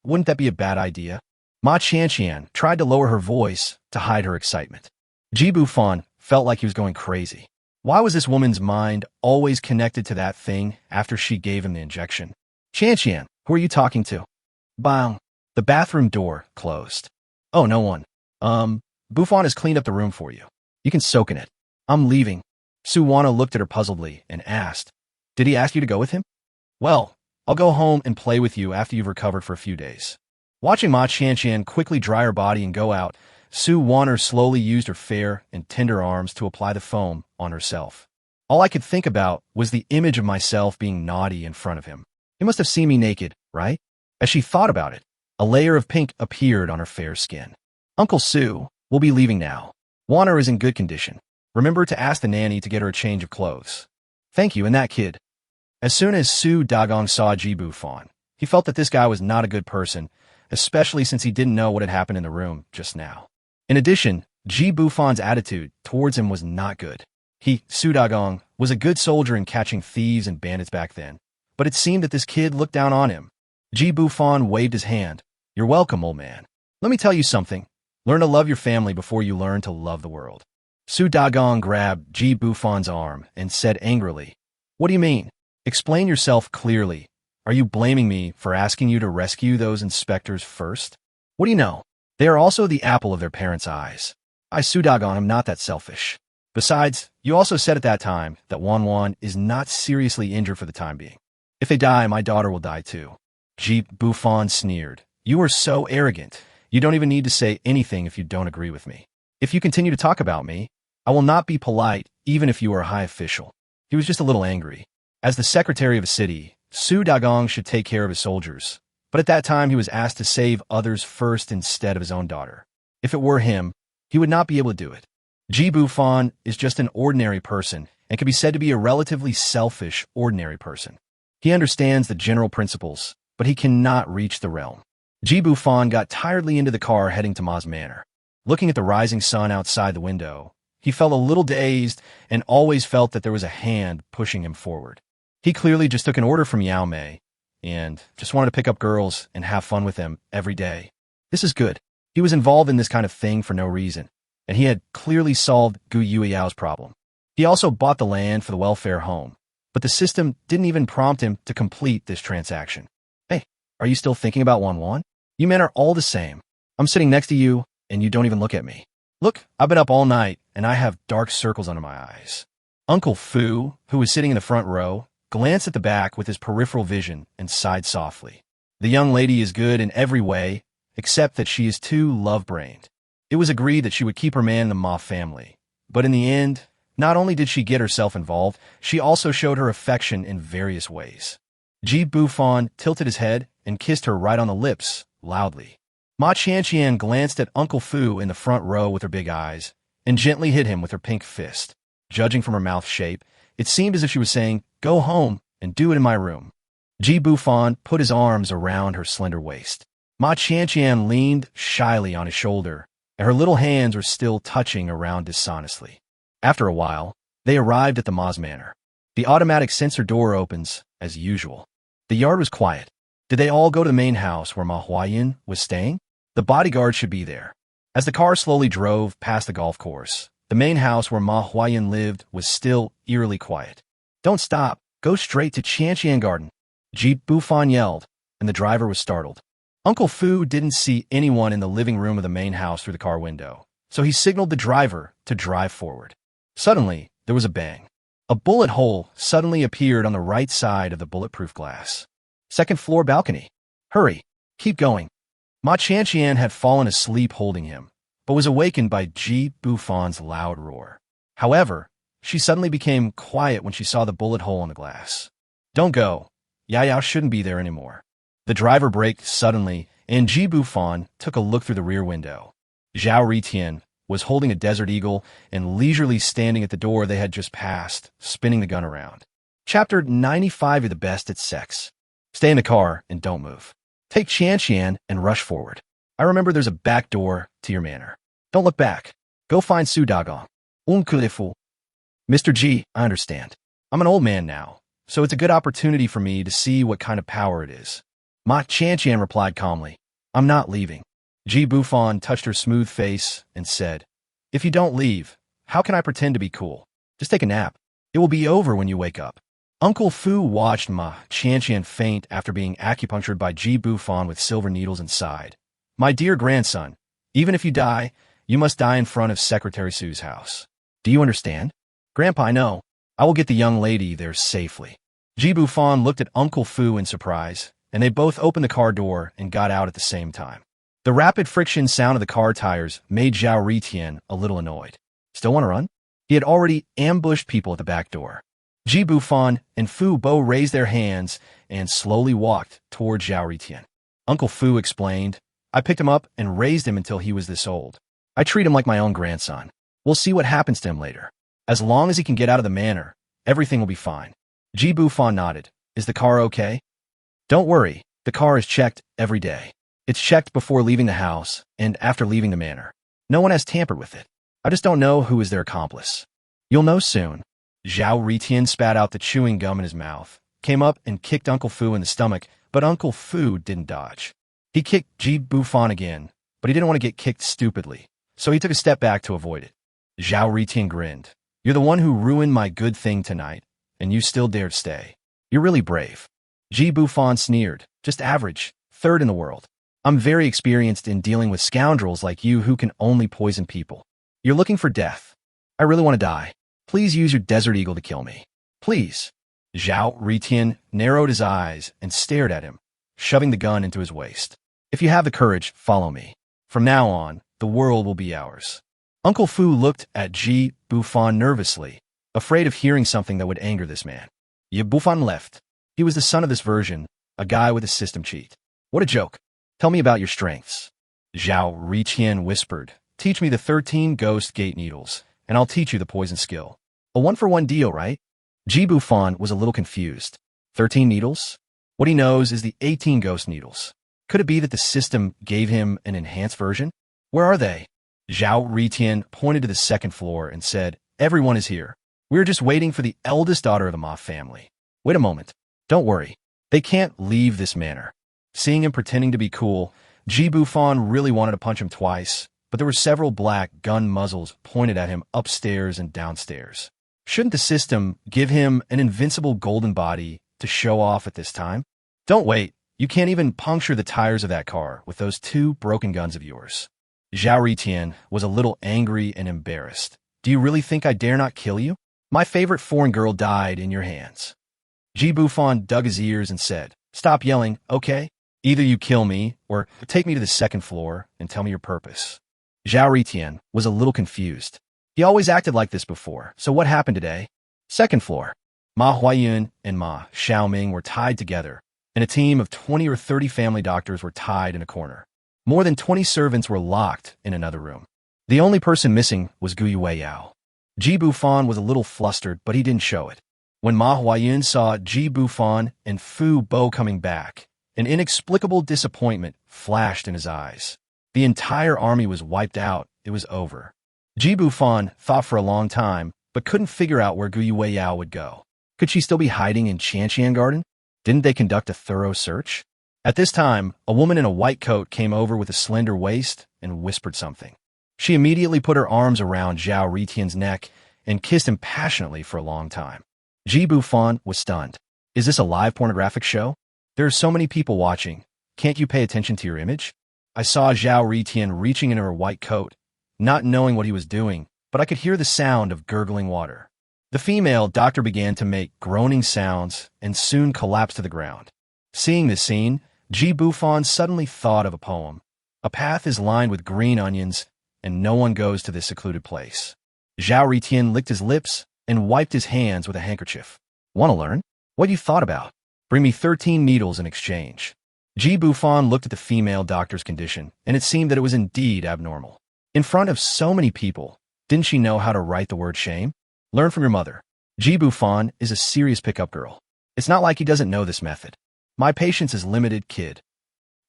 wouldn't that be a bad idea? Ma Chanchian tried to lower her voice to hide her excitement. Ji Bufan felt like he was going crazy. Why was this woman's mind always connected to that thing after she gave him the injection? Chanchian, who are you talking to? Bang. The bathroom door closed. Oh, no one. Bufan has cleaned up the room for you. You can soak in it. I'm leaving. Suwana looked at her puzzledly and asked, Did he ask you to go with him? Well, I'll go home and play with you after you've recovered for a few days. Watching Ma Chanchian quickly dry her body and go out, Sue Warner slowly used her fair and tender arms to apply the foam on herself. All I could think about was the image of myself being naughty in front of him. He must have seen me naked, right? As she thought about it, a layer of pink appeared on her fair skin. Uncle Sue, we'll be leaving now. Warner is in good condition. Remember to ask the nanny to get her a change of clothes. Thank you, and that kid. As soon as Su Dagong saw Ji Bufan, he felt that this guy was not a good person, especially since he didn't know what had happened in the room just now. In addition, Ji Bufan's attitude towards him was not good. He, Su Dagong, was a good soldier in catching thieves and bandits back then, but it seemed that this kid looked down on him. Ji Bufan waved his hand. You're welcome, old man. Let me tell you something. Learn to love your family before you learn to love the world. Su Dagong grabbed Ji Bufan's arm and said angrily, What do you mean? Explain yourself clearly. Are you blaming me for asking you to rescue those inspectors first? What do you know? They are also the apple of their parents' eyes. I, Su Dagong, am not that selfish. Besides, you also said at that time that Wan is not seriously injured for the time being. If they die, my daughter will die too. Ji Bufan sneered. You are so arrogant. You don't even need to say anything if you don't agree with me. If you continue to talk about me, I will not be polite even if you are a high official. He was just a little angry. As the secretary of a city, Su Dagong should take care of his soldiers, but at that time he was asked to save others first instead of his own daughter. If it were him, he would not be able to do it. Ji Bufan is just an ordinary person and can be said to be a relatively selfish, ordinary person. He understands the general principles, but he cannot reach the realm. Ji Bufan got tiredly into the car heading to Ma's manor. Looking at the rising sun outside the window, he felt a little dazed and always felt that there was a hand pushing him forward. He clearly just took an order from Yao Mei and just wanted to pick up girls and have fun with them every day. This is good. He was involved in this kind of thing for no reason, and he had clearly solved Gu Yuiao's problem. He also bought the land for the welfare home, but the system didn't even prompt him to complete this transaction. Hey, are you still thinking about Wan? You men are all the same. I'm sitting next to you, and you don't even look at me. Look, I've been up all night, and I have dark circles under my eyes. Uncle Fu, who was sitting in the front row, glanced at the back with his peripheral vision and sighed softly. The young lady is good in every way, except that she is too love-brained. It was agreed that she would keep her man in the Ma family, but in the end, not only did she get herself involved, she also showed her affection in various ways. Ji Bufan tilted his head and kissed her right on the lips, loudly. Ma Qianqian glanced at Uncle Fu in the front row with her big eyes and gently hit him with her pink fist. Judging from her mouth shape, it seemed as if she was saying, "Go home and do it in my room." Ji Bufan put his arms around her slender waist. Ma Qianqian leaned shyly on his shoulder, and her little hands were still touching around dishonestly. After a while, they arrived at the Ma's manor. The automatic sensor door opens, as usual. The yard was quiet. Did they all go to the main house where Ma Huayan was staying? The bodyguard should be there. As the car slowly drove past the golf course, the main house where Ma Huayan lived was still eerily quiet. "Don't stop. Go straight to Qianqian Garden," Ji Bufan yelled, and the driver was startled. Uncle Fu didn't see anyone in the living room of the main house through the car window, so he signaled the driver to drive forward. Suddenly, there was a bang. A bullet hole suddenly appeared on the right side of the bulletproof glass. "Second floor balcony. Hurry. Keep going." Ma Qianqian had fallen asleep holding him, but was awakened by Ji Bufan's loud roar. However, she suddenly became quiet when she saw the bullet hole in the glass. "Don't go. Yao shouldn't be there anymore." The driver braked suddenly, and Ji Bufan took a look through the rear window. Zhao Ritian was holding a Desert Eagle and leisurely standing at the door they had just passed, spinning the gun around. Chapter 95, You're the best at sex. Stay in the car and don't move. Take Qianqian and rush forward. I remember there's a back door to your manor. Don't look back. Go find Su Dagong. Unkulifu. Mr. Ji, I understand. I'm an old man now, so it's a good opportunity for me to see what kind of power it is. Ma Qianqian replied calmly, "I'm not leaving." Ji Bufan touched her smooth face and said, "If you don't leave, how can I pretend to be cool? Just take a nap. It will be over when you wake up." Uncle Fu watched Ma Qianqian faint after being acupunctured by Ji Bufan with silver needles inside. "My dear grandson, even if you die, you must die in front of Secretary Su's house. Do you understand?" "Grandpa, I know. I will get the young lady there safely." Ji Bufan looked at Uncle Fu in surprise, and they both opened the car door and got out at the same time. The rapid friction sound of the car tires made Zhao Ritian a little annoyed. Still want to run? He had already ambushed people at the back door. Ji Bufan and Fu Bo raised their hands and slowly walked toward Zhao Ritian. Uncle Fu explained, "I picked him up and raised him until he was this old. I treat him like my own grandson. We'll see what happens to him later. As long as he can get out of the manor, everything will be fine." Ji Bufan nodded. "Is the car okay?" "Don't worry. The car is checked every day. It's checked before leaving the house and after leaving the manor. No one has tampered with it. I just don't know who is their accomplice. You'll know soon." Zhao Ritian spat out the chewing gum in his mouth, came up and kicked Uncle Fu in the stomach, but Uncle Fu didn't dodge. He kicked Ji Bufan again, but he didn't want to get kicked stupidly, so he took a step back to avoid it. Zhao Ritian grinned. "You're the one who ruined my good thing tonight, and you still dared stay. You're really brave." Ji Bufan sneered. "Just average, third in the world. I'm very experienced in dealing with scoundrels like you who can only poison people. You're looking for death. I really want to die. Please use your Desert Eagle to kill me. Please." Zhao Ritian narrowed his eyes and stared at him, shoving the gun into his waist. "If you have the courage, follow me. From now on, the world will be ours." Uncle Fu looked at Ji Bufan nervously, afraid of hearing something that would anger this man. Ye Bufan left. He was the son of this version, a guy with a system cheat. "What a joke. Tell me about your strengths." Zhao Ritian whispered, "Teach me the 13 ghost gate needles, and I'll teach you the poison skill. A 1-for-1 deal, right?" Ji Bufan was a little confused. 13 needles? What he knows is the 18 ghost needles. Could it be that the system gave him an enhanced version? Where are they? Zhao Ritian pointed to the second floor and said, "Everyone is here. We're just waiting for the eldest daughter of the Ma family. Wait a moment. Don't worry. They can't leave this manor." Seeing him pretending to be cool, Ji Bufan really wanted to punch him twice, but there were several black gun muzzles pointed at him upstairs and downstairs. Shouldn't the system give him an invincible golden body to show off at this time? "Don't wait. You can't even puncture the tires of that car with those 2 broken guns of yours." Zhao Ritian was a little angry and embarrassed. "Do you really think I dare not kill you? My favorite foreign girl died in your hands." Ji Bufan dug his ears and said, "Stop yelling, okay? Either you kill me, or take me to the second floor and tell me your purpose." Zhao Ritian was a little confused. He always acted like this before, so what happened today? Second floor. Ma Huayun and Ma Xiaoming were tied together, and a team of 20 or 30 family doctors were tied in a corner. More than 20 servants were locked in another room. The only person missing was Gu Yueyao. Ji Bufan was a little flustered, but he didn't show it. When Ma Huayun saw Ji Bufan and Fu Bo coming back, an inexplicable disappointment flashed in his eyes. The entire army was wiped out. It was over. Ji Bufan thought for a long time, but couldn't figure out where Gu Yueyao would go. Could she still be hiding in Qianqian Garden? Didn't they conduct a thorough search? At this time, a woman in a white coat came over with a slender waist and whispered something. She immediately put her arms around Zhao Ritian's neck and kissed him passionately for a long time. Ji Bufan was stunned. Is this a live pornographic show? There are so many people watching. Can't you pay attention to your image? I saw Zhao Ritian reaching into her white coat, not knowing what he was doing, but I could hear the sound of gurgling water. The female doctor began to make groaning sounds and soon collapsed to the ground. Seeing this scene, Ji Bufan suddenly thought of a poem. A path is lined with green onions, and no one goes to this secluded place. Zhao Ritian licked his lips and wiped his hands with a handkerchief. Want to learn? What you thought about? Bring me 13 needles in exchange. Ji Bufan looked at the female doctor's condition, and it seemed that it was indeed abnormal. In front of so many people, didn't she know how to write the word shame? Learn from your mother. Ji Bufan is a serious pickup girl. It's not like he doesn't know this method. My patience is limited, kid.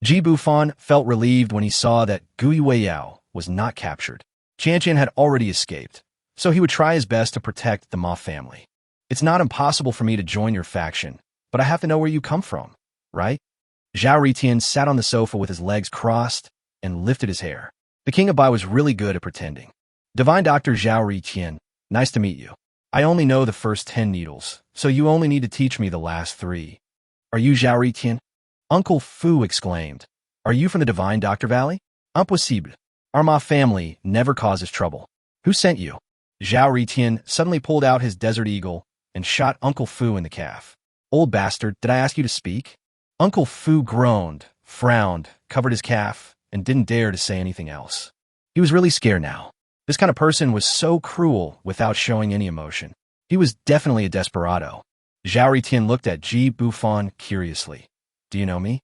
Ji Bufan felt relieved when he saw that Gu Yueyao was not captured. Qianqian had already escaped, so he would try his best to protect the Ma family. It's not impossible for me to join your faction, but I have to know where you come from, right? Zhao Ritian sat on the sofa with his legs crossed and lifted his hair. The King of Bai was really good at pretending. Divine Doctor Zhao Ritian, nice to meet you. I only know the first 10 needles, so you only need to teach me the last 3. Are you Zhao Ritian? Uncle Fu exclaimed. Are you from the Divine Doctor Valley? Impossible. Our Ma family never causes trouble. Who sent you? Zhao Ritian suddenly pulled out his Desert Eagle and shot Uncle Fu in the calf. Old bastard, did I ask you to speak? Uncle Fu groaned, frowned, covered his calf, and didn't dare to say anything else. He was really scared now. This kind of person was so cruel without showing any emotion. He was definitely a desperado. Zhao Ritian looked at Ji Bufan curiously. Do you know me?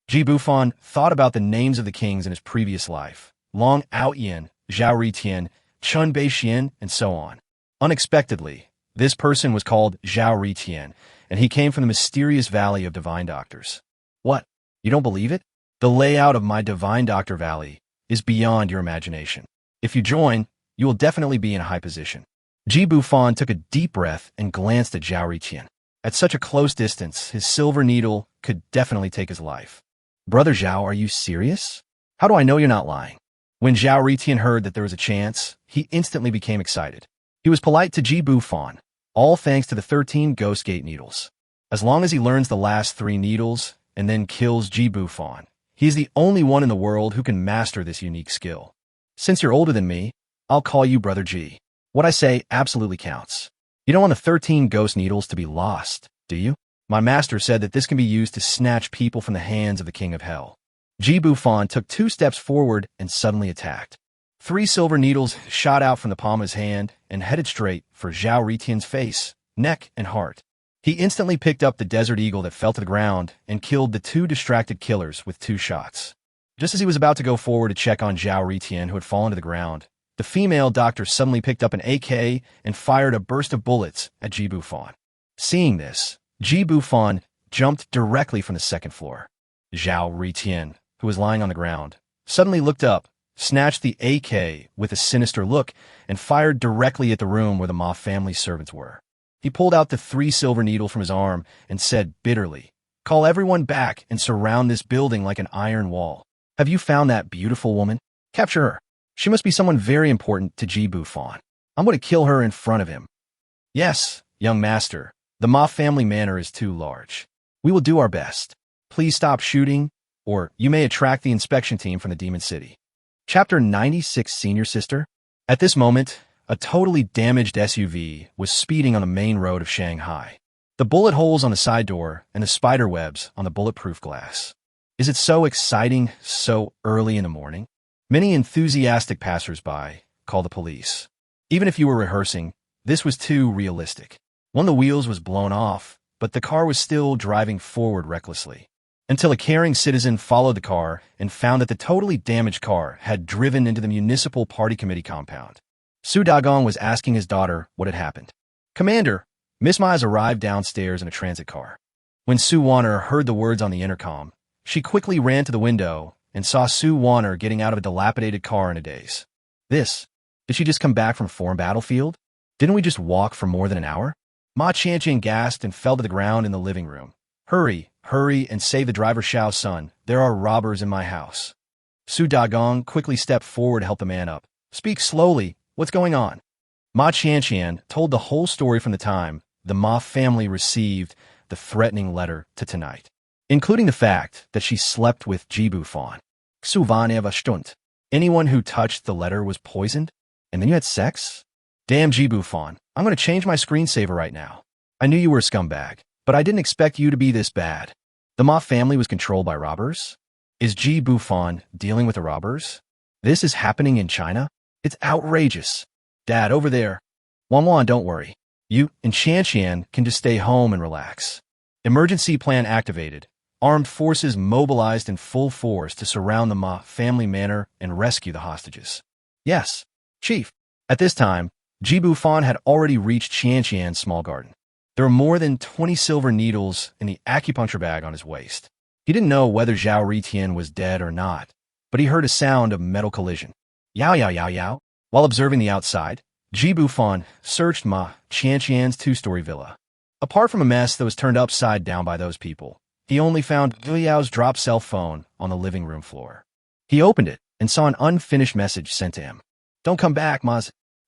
Ji Bufan thought about the names of the kings in his previous life. Long Outyin, Zhao Ritian, Chun Beixian, and so on. Unexpectedly, this person was called Zhao Ritian, and he came from the mysterious Valley of Divine Doctors. What? You don't believe it? The layout of my Divine Doctor Valley is beyond your imagination. If you join, you will definitely be in a high position. Ji Bufan took a deep breath and glanced at Zhao Ritian. At such a close distance, his silver needle could definitely take his life. Brother Zhao, are you serious? How do I know you're not lying? When Zhao Ritian heard that there was a chance, he instantly became excited. He was polite to Ji Bufan, all thanks to the 13 Ghost Gate needles. As long as he learns the last 3 needles and then kills Ji Bufan, he is the only one in the world who can master this unique skill. Since you're older than me, I'll call you Brother Ji. What I say absolutely counts. You don't want the 13 ghost needles to be lost, do you? My master said that this can be used to snatch people from the hands of the King of Hell. Ji Bufan took 2 steps forward and suddenly attacked. 3 silver needles shot out from the palm of his hand and headed straight for Zhao Ritian's face, neck, and heart. He instantly picked up the Desert Eagle that fell to the ground and killed the 2 distracted killers with 2 shots. Just as he was about to go forward to check on Zhao Ritian, who had fallen to the ground, the female doctor suddenly picked up an AK and fired a burst of bullets at Ji Bufan. Seeing this, Ji Bufan jumped directly from the 2nd floor. Zhao Ritian, who was lying on the ground, suddenly looked up, snatched the AK with a sinister look, and fired directly at the room where the Ma family servants were. He pulled out the 3 silver needles from his arm and said bitterly, "Call everyone back and surround this building like an iron wall. Have you found that beautiful woman? Capture her. She must be someone very important to Ji Bufan. I'm going to kill her in front of him." "Yes, young master, the Ma family manor is too large. We will do our best. Please stop shooting, or you may attract the inspection team from the Demon City." Chapter 96, Senior Sister. At this moment, a totally damaged SUV was speeding on the main road of Shanghai. The bullet holes on the side door and the spider webs on the bulletproof glass. Is it so exciting so early in the morning? Many enthusiastic passers-by call the police. Even if you were rehearsing, this was too realistic. One of the wheels was blown off, but the car was still driving forward recklessly. until a caring citizen followed the car and found that the totally damaged car had driven into the municipal party committee compound. Su Dagong was asking his daughter what had happened. "Commander, Miss Ma has arrived downstairs in a transit car." When Su Warner heard the words on the intercom, she quickly ran to the window and saw Su Warner getting out of a dilapidated car in a daze. Did she just come back from a foreign battlefield? Didn't we just walk for more than an hour? Ma Qianqian gasped and fell to the ground in the living room. Hurry, and save the driver Xiao's son. There are robbers in my house." Su Dagong quickly stepped forward to help the man up. "Speak slowly. What's going on?" Ma Qianqian told the whole story from the time the Ma family received the threatening letter to tonight, including the fact that she slept with Ji Bufan. "Su Vaneva Stunt. Anyone who touched the letter was poisoned? And then you had sex? Damn, Ji Bufan. I'm going to change my screensaver right now. I knew you were a scumbag, but I didn't expect you to be this bad. The Ma family was controlled by robbers? Is Ji Bufan dealing with the robbers? This is happening in China? It's outrageous. Dad, over there. Wan, don't worry. You and Qianqian can just stay home and relax." Emergency plan activated. Armed forces mobilized in full force to surround the Ma family manor and rescue the hostages. "Yes, Chief." At this time, Ji Bufan had already reached Qianqian's small garden. There were more than 20 silver needles in the acupuncture bag on his waist. He didn't know whether Zhao Ritian was dead or not, but he heard a sound of metal collision. Yow, yow, yow, yow. While observing the outside, Ji Bufan searched Ma Qianqian's two-story villa. Apart from a mess that was turned upside down by those people, he only found Gu Yao's dropped cell phone on the living room floor. He opened it and saw an unfinished message sent to him. "Don't come back, Ma.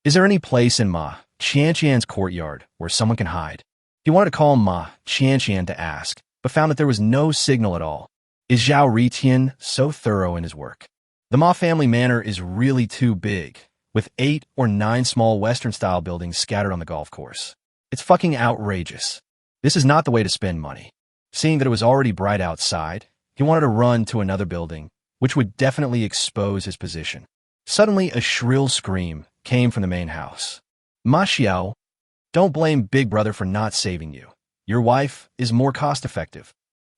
Is there any place in Ma Qianqian's courtyard where someone can hide?" He wanted to call Ma Qianqian to ask, but found that there was no signal at all. Is Zhao Ritian so thorough in his work? The Ma family manor is really too big, with 8 or 9 small Western-style buildings scattered on the golf course. It's fucking outrageous. This is not the way to spend money. Seeing that it was already bright outside, he wanted to run to another building, which would definitely expose his position. Suddenly, a shrill scream came from the main house. "Ma Xiao, don't blame Big Brother for not saving you. Your wife is more cost-effective."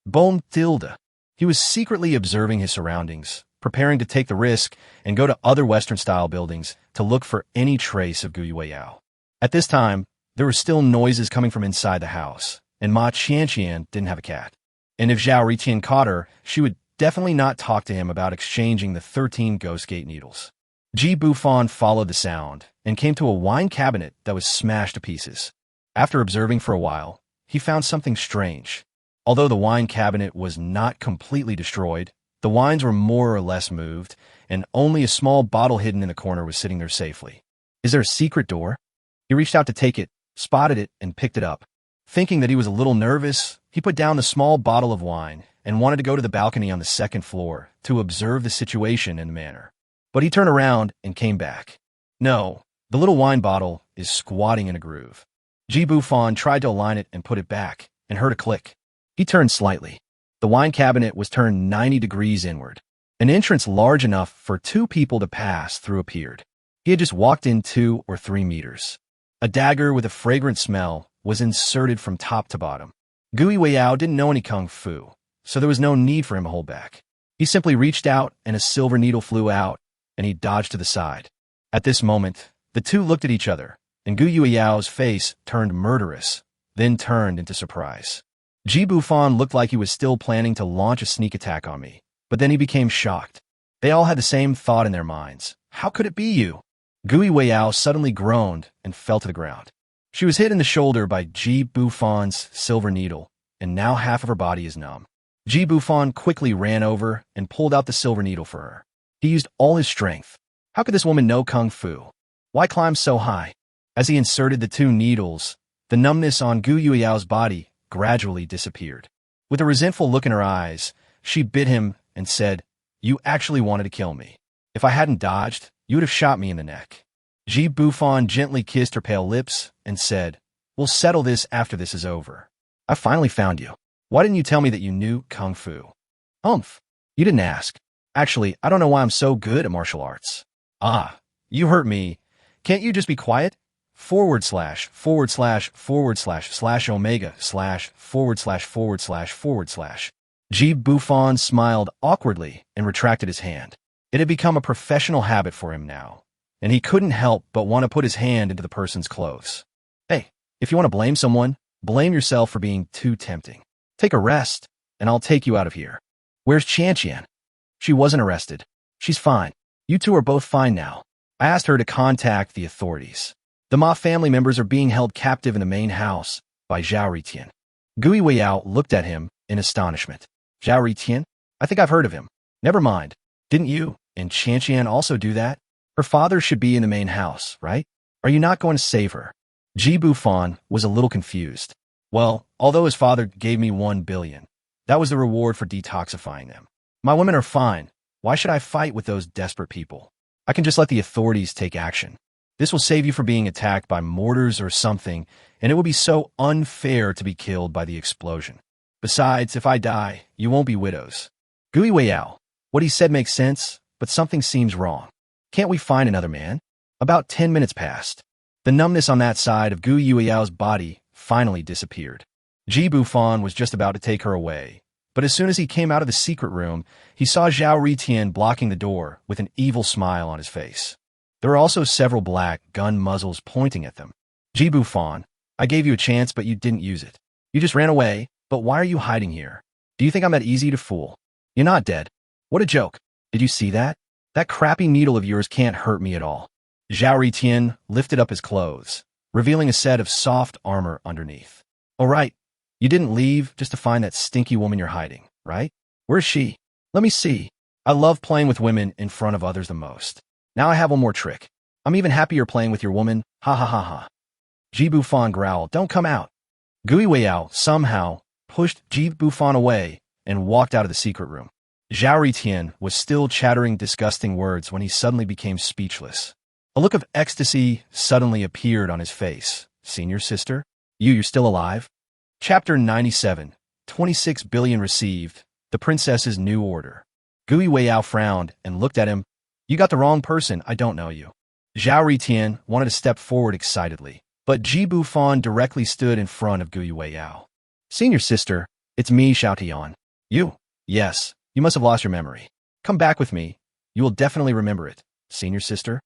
Bon tilde. He was secretly observing his surroundings, preparing to take the risk and go to other Western-style buildings to look for any trace of Gu Yueyao. At this time, there were still noises coming from inside the house, and Ma Qianqian didn't have a cat. And if Zhao Ritian caught her, she would definitely not talk to him about exchanging the 13 Ghost Gate needles. Ji Bufan followed the sound and came to a wine cabinet that was smashed to pieces. After observing for a while, he found something strange. Although the wine cabinet was not completely destroyed, the wines were more or less moved, and only a small bottle hidden in the corner was sitting there safely. Is there a secret door? He reached out to take it, spotted it, and picked it up. Thinking that he was a little nervous, he put down the small bottle of wine and wanted to go to the balcony on the second floor to observe the situation in the manor. But he turned around and came back. No, the little wine bottle is squatting in a groove. Ji Bufan tried to align it and put it back, and heard a click. He turned slightly. The wine cabinet was turned 90 degrees inward. An entrance large enough for 2 people to pass through appeared. He had just walked in 2 or 3 meters. A dagger with a fragrant smell was inserted from top to bottom. Gu Yueyao didn't know any kung fu, so there was no need for him to hold back. He simply reached out and a silver needle flew out, and he dodged to the side. At this moment, the two looked at each other, and Gu Yueyao's face turned murderous, then turned into surprise. Ji Bufan looked like he was still planning to launch a sneak attack on me, but then he became shocked. They all had the same thought in their minds. How could it be you? Gu Yueyao suddenly groaned and fell to the ground. She was hit in the shoulder by Ji Bufan's silver needle, and now half of her body is numb. Ji Bufan quickly ran over and pulled out the silver needle for her. He used all his strength. How could this woman know kung fu? Why climb so high? As he inserted the 2 needles, the numbness on Gu Yueyao's body gradually disappeared. With a resentful look in her eyes, she bit him and said, "You actually wanted to kill me. If I hadn't dodged, you would have shot me in the neck." Ji Bufan gently kissed her pale lips and said, "We'll settle this after this is over. I finally found you. Why didn't you tell me that you knew kung fu?" "Humph. You didn't ask. Actually, I don't know why I'm so good at martial arts." "Ah, you hurt me. Can't you just be quiet? / omega / Ji Bufan smiled awkwardly and retracted his hand. It had become a professional habit for him now, and he couldn't help but want to put his hand into the person's clothes. Hey, if you want to blame someone, blame yourself for being too tempting. Take a rest, and I'll take you out of here. Where's Qian? She wasn't arrested. She's fine. You two are both fine now. I asked her to contact the authorities. The Ma family members are being held captive in the main house by Zhao Ritian. Gui Weiyao looked at him in astonishment. Zhao Ritian? I think I've heard of him. Never mind. Didn't you and Qian also do that? Her father should be in the main house, right? Are you not going to save her? Ji Bufan was a little confused. Well, although his father gave me 1 billion, that was the reward for detoxifying them. My women are fine. Why should I fight with those desperate people? I can just let the authorities take action. This will save you from being attacked by mortars or something, and it will be so unfair to be killed by the explosion. Besides, if I die, you won't be widows. Gui Weiyao, what he said makes sense, but something seems wrong. Can't we find another man? About 10 minutes passed. The numbness on that side of Gui Weyao's body finally disappeared. Ji Bufan was just about to take her away, but as soon as he came out of the secret room, he saw Zhao Ritian blocking the door with an evil smile on his face. There were also several black gun muzzles pointing at them. Ji Bufan, I gave you a chance, but you didn't use it. You just ran away, but why are you hiding here? Do you think I'm that easy to fool? You're not dead. What a joke. Did you see that? That crappy needle of yours can't hurt me at all. Zhao Ritian lifted up his clothes, revealing a set of soft armor underneath. All right, you didn't leave just to find that stinky woman you're hiding, right? Where's she? Let me see. I love playing with women in front of others the most. Now I have one more trick. I'm even happier playing with your woman. Ha ha ha ha. Ji Bufan growled, don't come out. Gui Weiyao somehow pushed Ji Bufan away and walked out of the secret room. Zhao Ritian was still chattering disgusting words when he suddenly became speechless. A look of ecstasy suddenly appeared on his face. Senior sister? You're still alive? Chapter 97, 26 billion received, the princess's new order. Gui Weiyao frowned and looked at him. You got the wrong person, I don't know you. Zhao Ritian wanted to step forward excitedly, but Ji Bufan directly stood in front of Gui Weiyao. Senior sister, it's me, Xiao Tian. You? Yes, you must have lost your memory. Come back with me. You will definitely remember it, senior sister.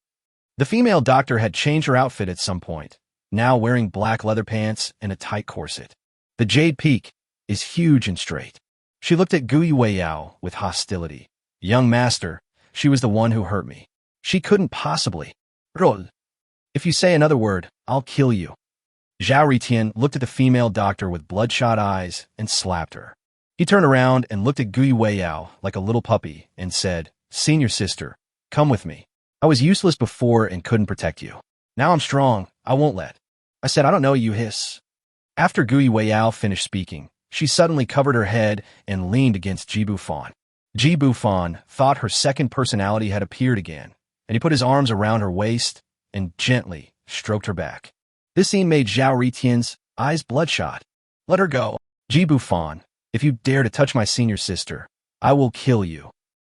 The female doctor had changed her outfit at some point, now wearing black leather pants and a tight corset. The jade peak is huge and straight. She looked at Gui Weiyao with hostility. Young master, she was the one who hurt me. She couldn't possibly. Roll. If you say another word, I'll kill you. Zhao Ritian looked at the female doctor with bloodshot eyes and slapped her. He turned around and looked at Gui Weiyao like a little puppy and said, Senior sister, come with me. I was useless before and couldn't protect you. Now I'm strong, I won't let. I said, I don't know you, hiss. After Gui Weiyao finished speaking, she suddenly covered her head and leaned against Ji Bufan. Ji Bufan thought her second personality had appeared again, and he put his arms around her waist and gently stroked her back. This scene made Zhao Ritian's eyes bloodshot. Let her go. Ji Bufan, if you dare to touch my senior sister, I will kill you.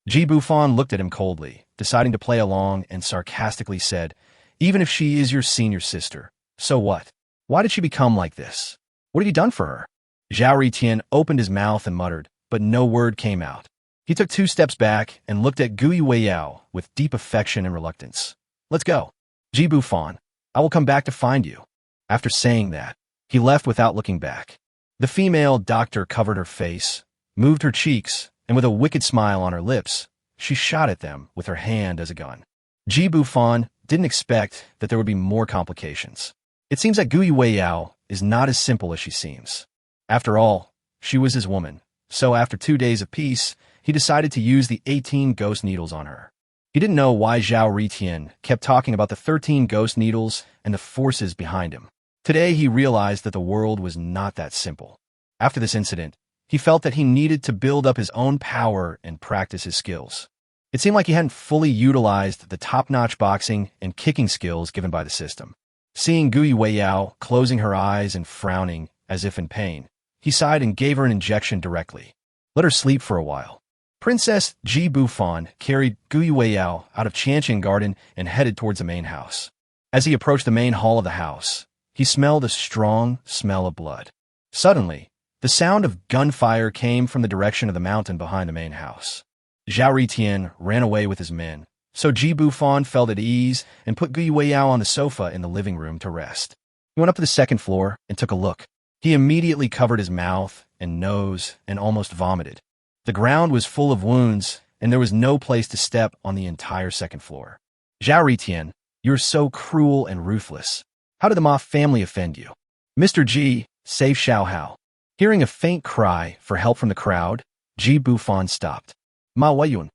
Ji Bufan looked at him coldly, deciding to play along, and sarcastically said, even if she is your senior sister, so what? Why did she become like this? What have you done for her? Zhao Ritian opened his mouth and muttered, but no word came out. He took 2 steps back and looked at Gui Weiyao with deep affection and reluctance. Let's go. Ji Bufan, I will come back to find you. After saying that, he left without looking back. The female doctor covered her face, moved her cheeks, and with a wicked smile on her lips, she shot at them with her hand as a gun. Ji Bufan didn't expect that there would be more complications. It seems that Gui Weiyao is not as simple as she seems. After all, she was his woman, so after 2 days of peace, he decided to use the 18 ghost needles on her. He didn't know why Zhao Ritian kept talking about the 13 ghost needles and the forces behind him. Today he realized that the world was not that simple. After this incident, he felt that he needed to build up his own power and practice his skills. It seemed like he hadn't fully utilized the top-notch boxing and kicking skills given by the system. Seeing Gui Weiyao closing her eyes and frowning as if in pain, he sighed and gave her an injection directly. Let her sleep for a while. Princess Ji Bufan carried Gui Weiyao out of Qianqian Garden and headed towards the main house. As he approached the main hall of the house, he smelled a strong smell of blood. Suddenly, The sound of gunfire came from the direction of the mountain behind the main house. Zhao Ritian ran away with his men, so Ji Bufan felt at ease and put Gui Weiyao on the sofa in the living room to rest. He went up to the second floor and took a look. He immediately covered his mouth and nose and almost vomited. The ground was full of wounds, and there was no place to step on the entire second floor. Zhao Ritian, you're so cruel and ruthless. How did the Ma family offend you? Mr. Ji, save Xiao Hao. Hearing a faint cry for help from the crowd, Ji Bufan stopped. Ma Weiyun.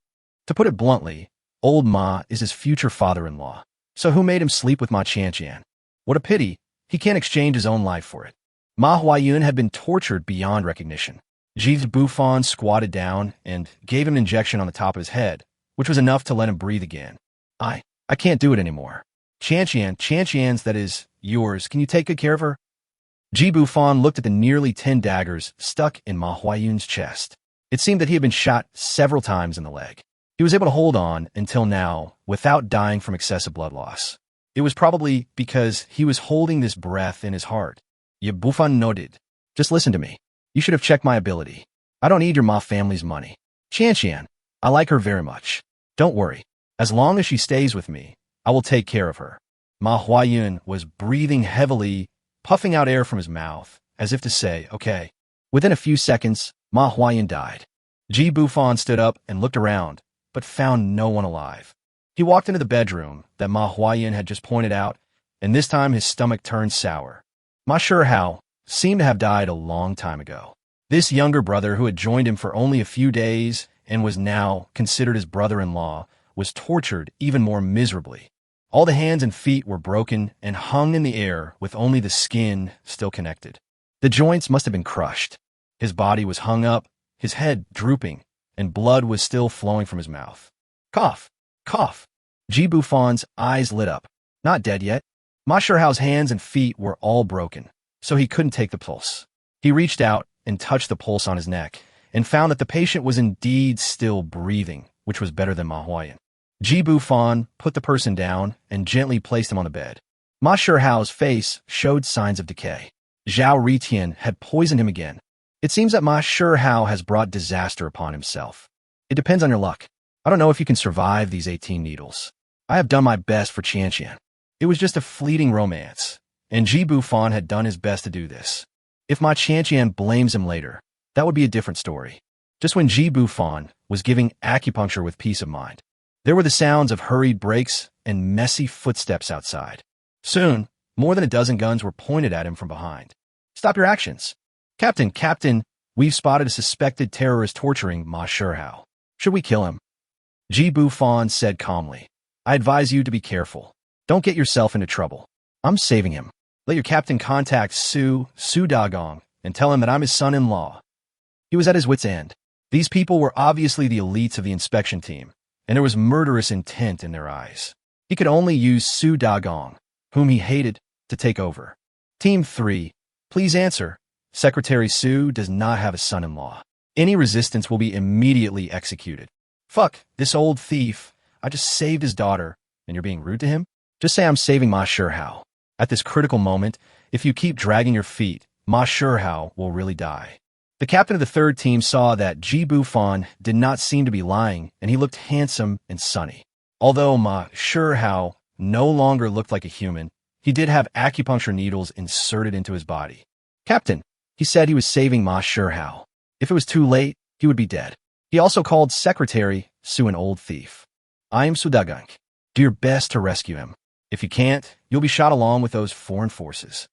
To put it bluntly, old Ma is his future father-in-law. So who made him sleep with Ma Qianqian? What a pity, he can't exchange his own life for it. Ma Huayun had been tortured beyond recognition. Ji Bufan squatted down and gave him an injection on the top of his head, which was enough to let him breathe again. I can't do it anymore. Qianqian's, that is, yours. Can you take good care of her? Ji Bufan looked at the nearly 10 daggers stuck in Ma Huayun's chest. It seemed that he had been shot several times in the leg. He was able to hold on until now without dying from excessive blood loss. It was probably because he was holding this breath in his heart. Ye Bufan nodded. Just listen to me. You should have checked my ability. I don't need your Ma family's money. Qianqian, I like her very much. Don't worry. As long as she stays with me, I will take care of her. Ma Huayun was breathing heavily, puffing out air from his mouth, as if to say, okay. Within a few seconds, Ma Huayun died. Ji Bufan stood up and looked around, but found no one alive. He walked into the bedroom that Ma Huayun had just pointed out, and this time his stomach turned sour. Ma Shihao seemed to have died a long time ago. This younger brother who had joined him for only a few days and was now considered his brother-in-law was tortured even more miserably. All the hands and feet were broken and hung in the air with only the skin still connected. The joints must have been crushed. His body was hung up, his head drooping, and blood was still flowing from his mouth. Cough! Cough! Ji Bufan's eyes lit up. Not dead yet. Ma Shihao's hands and feet were all broken, so he couldn't take the pulse. He reached out and touched the pulse on his neck and found that the patient was indeed still breathing, which was better than Ma Huayun. Ji Bufan put the person down and gently placed him on the bed. Ma Shihao's face showed signs of decay. Zhao Ritian had poisoned him again. It seems that Ma Shihao has brought disaster upon himself. It depends on your luck. I don't know if you can survive these 18 needles. I have done my best for Qianqian. It was just a fleeting romance, and Ji Bufan had done his best to do this. If Ma Qianqian blames him later, that would be a different story. Just when Ji Bufan was giving acupuncture with peace of mind, there were the sounds of hurried brakes and messy footsteps outside. Soon, more than a dozen guns were pointed at him from behind. Stop your actions. Captain, we've spotted a suspected terrorist torturing Ma Shihao. Should we kill him? Ji Bufan said calmly. I advise you to be careful. Don't get yourself into trouble. I'm saving him. Let your captain contact Su Dagong and tell him that I'm his son-in-law. He was at his wit's end. These people were obviously the elites of the inspection team, and there was murderous intent in their eyes. He could only use Su Dagong, whom he hated, to take over. Team 3, please answer. Secretary Su does not have a son-in-law. Any resistance will be immediately executed. Fuck, this old thief. I just saved his daughter, and you're being rude to him? Just say I'm saving Ma Shihao. At this critical moment, if you keep dragging your feet, Ma Shihao will really die. The captain of the third team saw that Ji Bufan did not seem to be lying, and he looked handsome and sunny. Although Ma Shihao no longer looked like a human, he did have acupuncture needles inserted into his body. Captain, he said he was saving Ma Shihao. If it was too late, he would be dead. He also called Secretary Su an old thief. I am Su Dagang. Do your best to rescue him. If you can't, you'll be shot along with those foreign forces.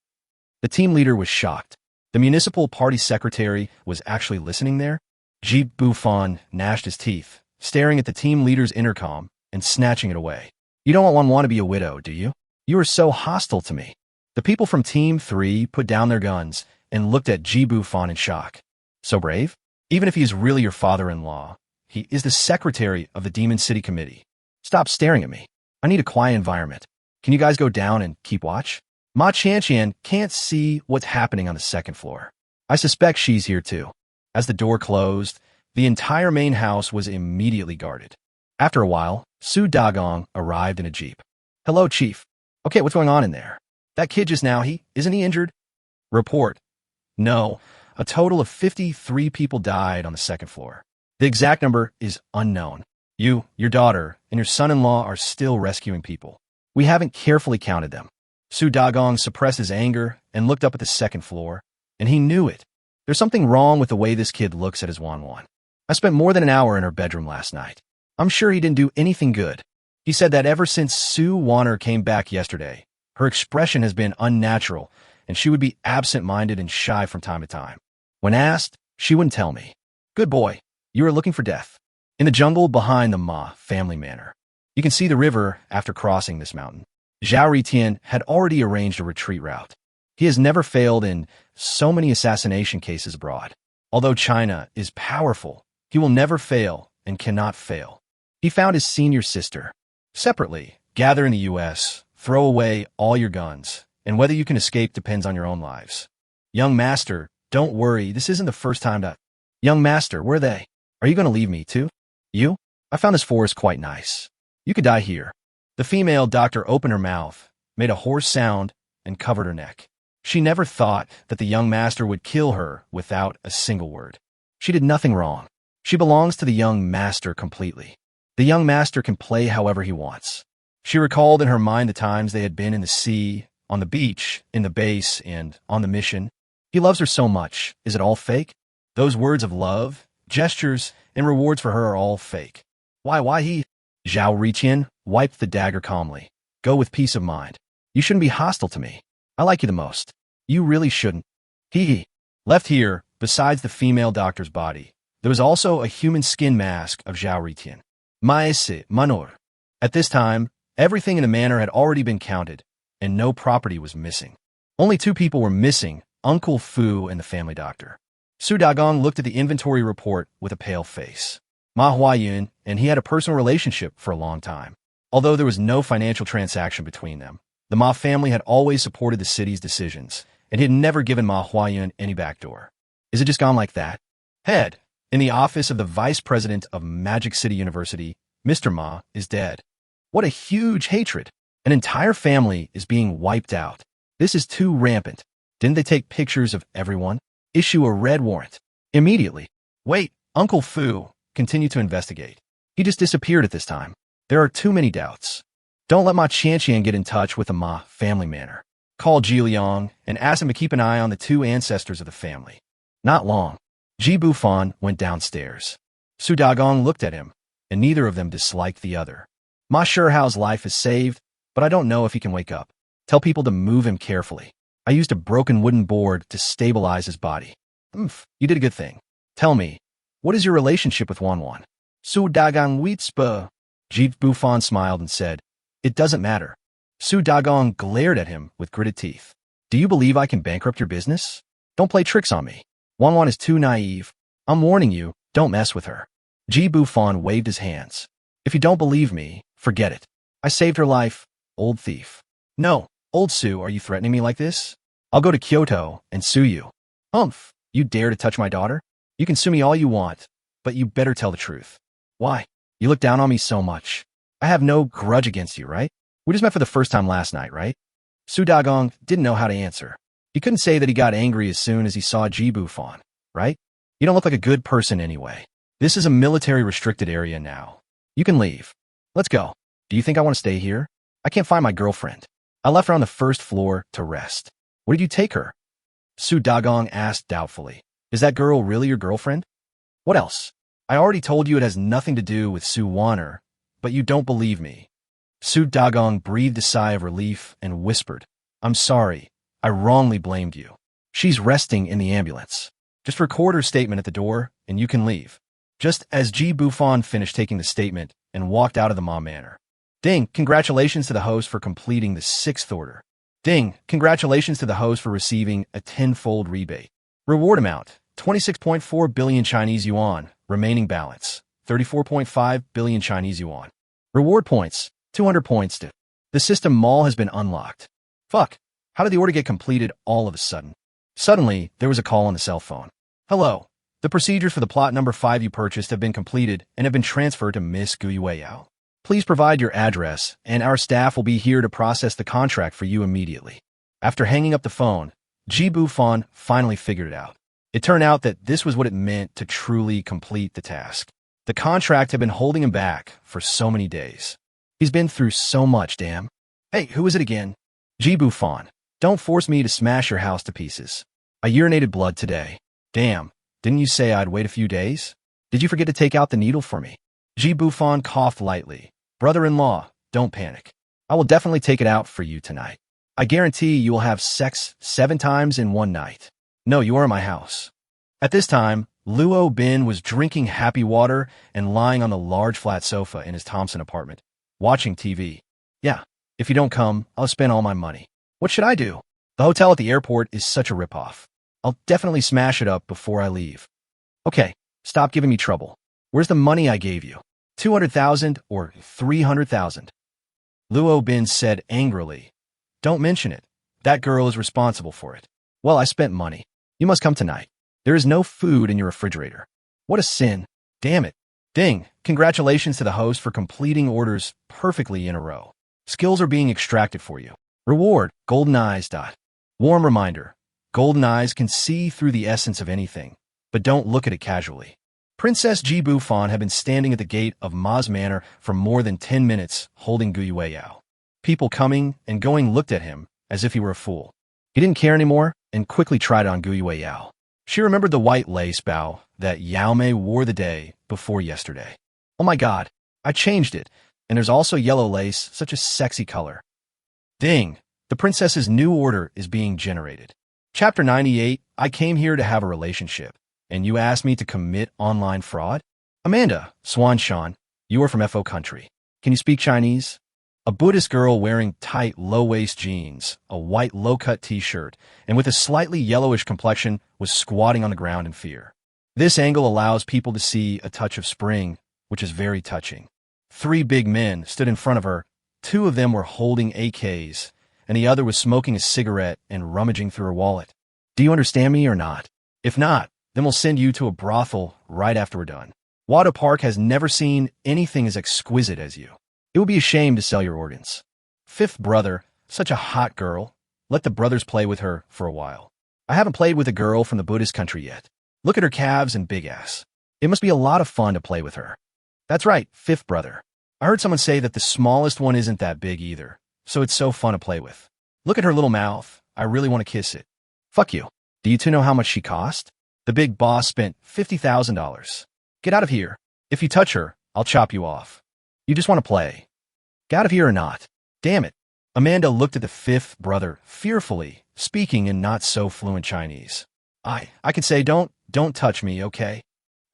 The team leader was shocked. The municipal party secretary was actually listening there. Ji Bufan gnashed his teeth, staring at the team leader's intercom and snatching it away. You don't want to be a widow, do you? You are so hostile to me. The people from Team 3 put down their guns and looked at Ji Bufan in shock. So brave? Even if he is really your father-in-law, he is the secretary of the Demon City Committee. Stop staring at me. I need a quiet environment. Can you guys go down and keep watch? Ma Qianqian can't see what's happening on the second floor. I suspect she's here too. As the door closed, the entire main house was immediately guarded. After a while, Su Dagong arrived in a jeep. Hello, Chief. Okay, what's going on in there? That kid just now, isn't he injured? Report. No, A total of 53 people died on the second floor. The exact number is unknown. You, your daughter, and your son-in-law are still rescuing people. We haven't carefully counted them. Su Dagong suppressed his anger and looked up at the second floor, and he knew it. There's something wrong with the way this kid looks at his Wanwan. I spent more than an hour in her bedroom last night. I'm sure he didn't do anything good. He said that ever since Sue Warner came back yesterday, her expression has been unnatural, and she would be absent-minded and shy from time to time. When asked, she wouldn't tell me. Good boy, you are looking for death. In the jungle behind the Ma family manor. You can see the river after crossing this mountain. Zhao Ritian had already arranged a retreat route. He has never failed in so many assassination cases abroad. Although China is powerful, he will never fail and cannot fail. He found his senior sister. Separately, gather in the U.S., throw away all your guns, and whether you can escape depends on your own lives. Young master, don't worry, this isn't the first time that... Young master, where are they? Are you going to leave me too? You? I found this forest quite nice. You could die here. The female doctor opened her mouth, made a hoarse sound, and covered her neck. She never thought that the young master would kill her without a single word. She did nothing wrong. She belongs to the young master completely. The young master can play however he wants. She recalled in her mind the times they had been in the sea, on the beach, in the base, and on the mission. He loves her so much. Is it all fake? Those words of love, gestures, and rewards for her are all fake. Why he? Zhao Riqian wiped the dagger calmly. Go with peace of mind. You shouldn't be hostile to me. I like you the most. You really shouldn't. He. Left here, besides the female doctor's body, there was also a human skin mask of Zhao Riqian. Maese Manor. At this time, everything in the manor had already been counted, and no property was missing. Only 2 people were missing, Uncle Fu and the family doctor. Su Dagong looked at the inventory report with a pale face. Ma Huayun and he had a personal relationship for a long time. Although there was no financial transaction between them, the Ma family had always supported the city's decisions, and had never given Ma Huayun any backdoor. Is it just gone like that? Head, in the office of the vice president of Magic City University, Mr. Ma is dead. What a huge hatred. An entire family is being wiped out. This is too rampant. Didn't they take pictures of everyone? Issue a red warrant. Immediately. Wait, Uncle Fu, continue to investigate. He just disappeared at this time. There are too many doubts. Don't let Ma Qianqian get in touch with the Ma family manor. Call Ji Liang and ask him to keep an eye on the 2 ancestors of the family. Not long. Ji Bufan went downstairs. Su Dagong looked at him, and neither of them disliked the other. Ma Shuhao's life is saved, but I don't know if he can wake up. Tell people to move him carefully. I used a broken wooden board to stabilize his body. You did a good thing. Tell me, what is your relationship with Wanwan? Su Dagong Weetspa. Ji Bufan smiled and said, It doesn't matter. Su Dagong glared at him with gritted teeth. Do you believe I can bankrupt your business? Don't play tricks on me. Wanwan is too naive. I'm warning you, don't mess with her. Ji Bufan waved his hands. If you don't believe me, forget it. I saved her life, old thief. No, old Su, are you threatening me like this? I'll go to Kyoto and sue you. You dare to touch my daughter? You can sue me all you want, but you better tell the truth. Why? You look down on me so much. I have no grudge against you, right? We just met for the first time last night, right? Su Dagong didn't know how to answer. He couldn't say that he got angry as soon as he saw Ji Bufan, right? You don't look like a good person anyway. This is a military-restricted area now. You can leave. Let's go. Do you think I want to stay here? I can't find my girlfriend. I left her on the first floor to rest. Where did you take her? Su Dagong asked doubtfully. Is that girl really your girlfriend? What else? I already told you it has nothing to do with Su Warner, but you don't believe me. Su Dagong breathed a sigh of relief and whispered, I'm sorry. I wrongly blamed you. She's resting in the ambulance. Just record her statement at the door, and you can leave. Just as Ji Bufan finished taking the statement and walked out of the Ma Manor. Ding, congratulations to the host for completing the 6th order. Ding, congratulations to the host for receiving a 10-fold rebate. Reward amount, 26.4 billion Chinese yuan. Remaining balance, 34.5 billion Chinese yuan. Reward points, 200 points to. The system mall has been unlocked. Fuck, how did the order get completed all of a sudden? Suddenly, there was a call on the cell phone. Hello, the procedures for the plot number 5 you purchased have been completed and have been transferred to Miss Guyueyao. Please provide your address, and our staff will be here to process the contract for you immediately. After hanging up the phone, Ji Bufan finally figured it out. It turned out that this was what it meant to truly complete the task. The contract had been holding him back for so many days. He's been through so much, damn. Hey, who is it again? Bufan. Don't force me to smash your house to pieces. I urinated blood today. Damn, didn't you say I'd wait a few days? Did you forget to take out the needle for me? Bufan coughed lightly. Brother-in-law, don't panic. I will definitely take it out for you tonight. I guarantee you will have sex 7 times in one night. No, you are in my house. At this time, Luo Bin was drinking happy water and lying on the large flat sofa in his Thompson apartment, watching TV. Yeah, if you don't come, I'll spend all my money. What should I do? The hotel at the airport is such a ripoff. I'll definitely smash it up before I leave. Okay, stop giving me trouble. Where's the money I gave you? 200,000 or 300,000? Luo Bin said angrily. Don't mention it. That girl is responsible for it. Well, I spent money. You must come tonight. There is no food in your refrigerator. What a sin. Damn it. Ding. Congratulations to the host for completing orders perfectly in a row. Skills are being extracted for you. Reward, golden eyes. Warm reminder. Golden eyes can see through the essence of anything, but don't look at it casually. Princess Bufan had been standing at the gate of Ma's manor for more than 10 minutes, holding Guiyueyao. People coming and going looked at him as if he were a fool. He didn't care anymore and quickly tried on Guiyueyao. She remembered the white lace bow that Yao Mei wore the day before yesterday. Oh my god, I changed it, and there's also yellow lace, such a sexy color. Ding, the princess's new order is being generated. Chapter 98, I came here to have a relationship, and you asked me to commit online fraud? Amanda, Shone, you are from FO country. Can you speak Chinese? A Buddhist girl wearing tight, low-waist jeans, a white low-cut t-shirt, and with a slightly yellowish complexion was squatting on the ground in fear. This angle allows people to see a touch of spring, which is very touching. 3 big men stood in front of her. 2 of them were holding AKs, and the other was smoking a cigarette and rummaging through her wallet. Do you understand me or not? If not, then we'll send you to a brothel right after we're done. Wada Park has never seen anything as exquisite as you. It would be a shame to sell your organs. 5th brother, such a hot girl. Let the brothers play with her for a while. I haven't played with a girl from the Buddhist country yet. Look at her calves and big ass. It must be a lot of fun to play with her. That's right, 5th brother. I heard someone say that the smallest one isn't that big either, so it's so fun to play with. Look at her little mouth. I really want to kiss it. Fuck you. Do you two know how much she cost? The big boss spent $50,000. Get out of here. If you touch her, I'll chop you off. You just want to play. Get out of here or not? Damn it. Amanda looked at the 5th brother fearfully, speaking in not so fluent Chinese. I could say don't touch me, okay?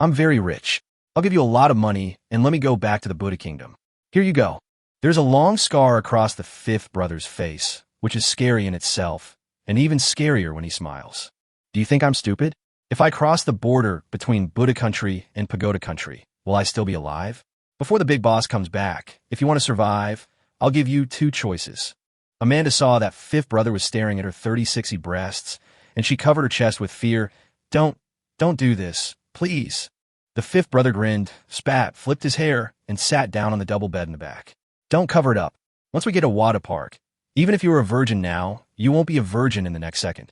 I'm very rich. I'll give you a lot of money and let me go back to the Buddha kingdom. Here you go. There's a long scar across the 5th brother's face, which is scary in itself, and even scarier when he smiles. Do you think I'm stupid? If I cross the border between Buddha country and Pagoda country, will I still be alive? Before the big boss comes back, if you want to survive, I'll give you 2 choices. Amanda saw that 5th brother was staring at her 30-60 breasts, and she covered her chest with fear. Don't do this, please. The 5th brother grinned, spat, flipped his hair, and sat down on the double bed in the back. Don't cover it up. Once we get to Wada Park, even if you were a virgin now, you won't be a virgin in the next second.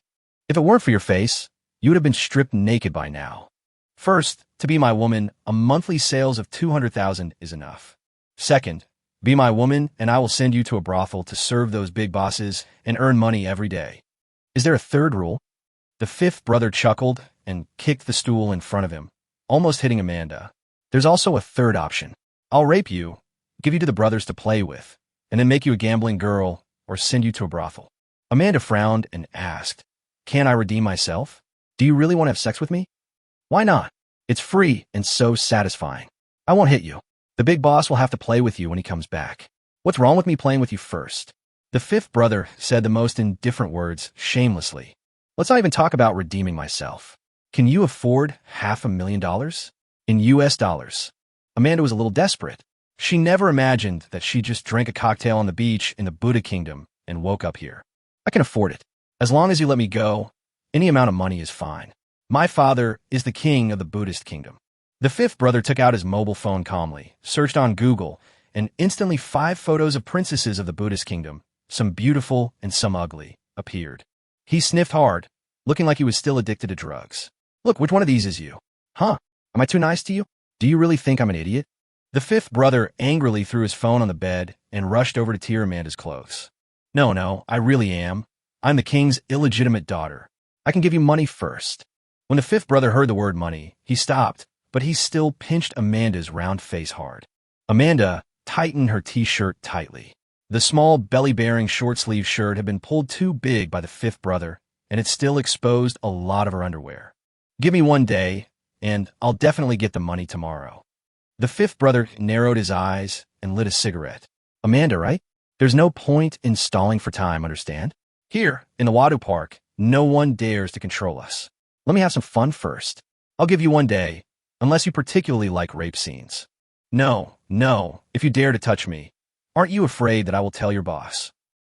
If it weren't for your face, you would have been stripped naked by now. First, to be my woman, a monthly sales of 200,000 is enough. Second, be my woman and I will send you to a brothel to serve those big bosses and earn money every day. Is there a third rule? The 5th brother chuckled and kicked the stool in front of him, almost hitting Amanda. There's also a third option. I'll rape you, give you to the brothers to play with, and then make you a gambling girl or send you to a brothel. Amanda frowned and asked, can I redeem myself? Do you really want to have sex with me? Why not? It's free and so satisfying. I won't hit you. The big boss will have to play with you when he comes back. What's wrong with me playing with you first? The 5th brother said the most indifferent words shamelessly. Let's not even talk about redeeming myself. Can you afford $500,000? In US dollars. Amanda was a little desperate. She never imagined that she just drank a cocktail on the beach in the Buddha kingdom and woke up here. I can afford it. As long as you let me go, any amount of money is fine. My father is the king of the Buddhist kingdom. The 5th brother took out his mobile phone calmly, searched on Google, and instantly 5 photos of princesses of the Buddhist kingdom, some beautiful and some ugly, appeared. He sniffed hard, looking like he was still addicted to drugs. Look, which one of these is you? Huh? Am I too nice to you? Do you really think I'm an idiot? The fifth brother angrily threw his phone on the bed and rushed over to tear Amanda's clothes. No, I really am. I'm the king's illegitimate daughter. I can give you money first. When the fifth brother heard the word money, he stopped, but he still pinched Amanda's round face hard. Amanda tightened her t-shirt tightly. The small belly-bearing short-sleeve shirt had been pulled too big by the fifth brother, and it still exposed a lot of her underwear. Give me 1 day, and I'll definitely get the money tomorrow. The fifth brother narrowed his eyes and lit a cigarette. Amanda, right? There's no point in stalling for time, understand? Here, in the Wadu Park, no one dares to control us. Let me have some fun first. I'll give you 1 day, unless you particularly like rape scenes. No, if you dare to touch me. Aren't you afraid that I will tell your boss?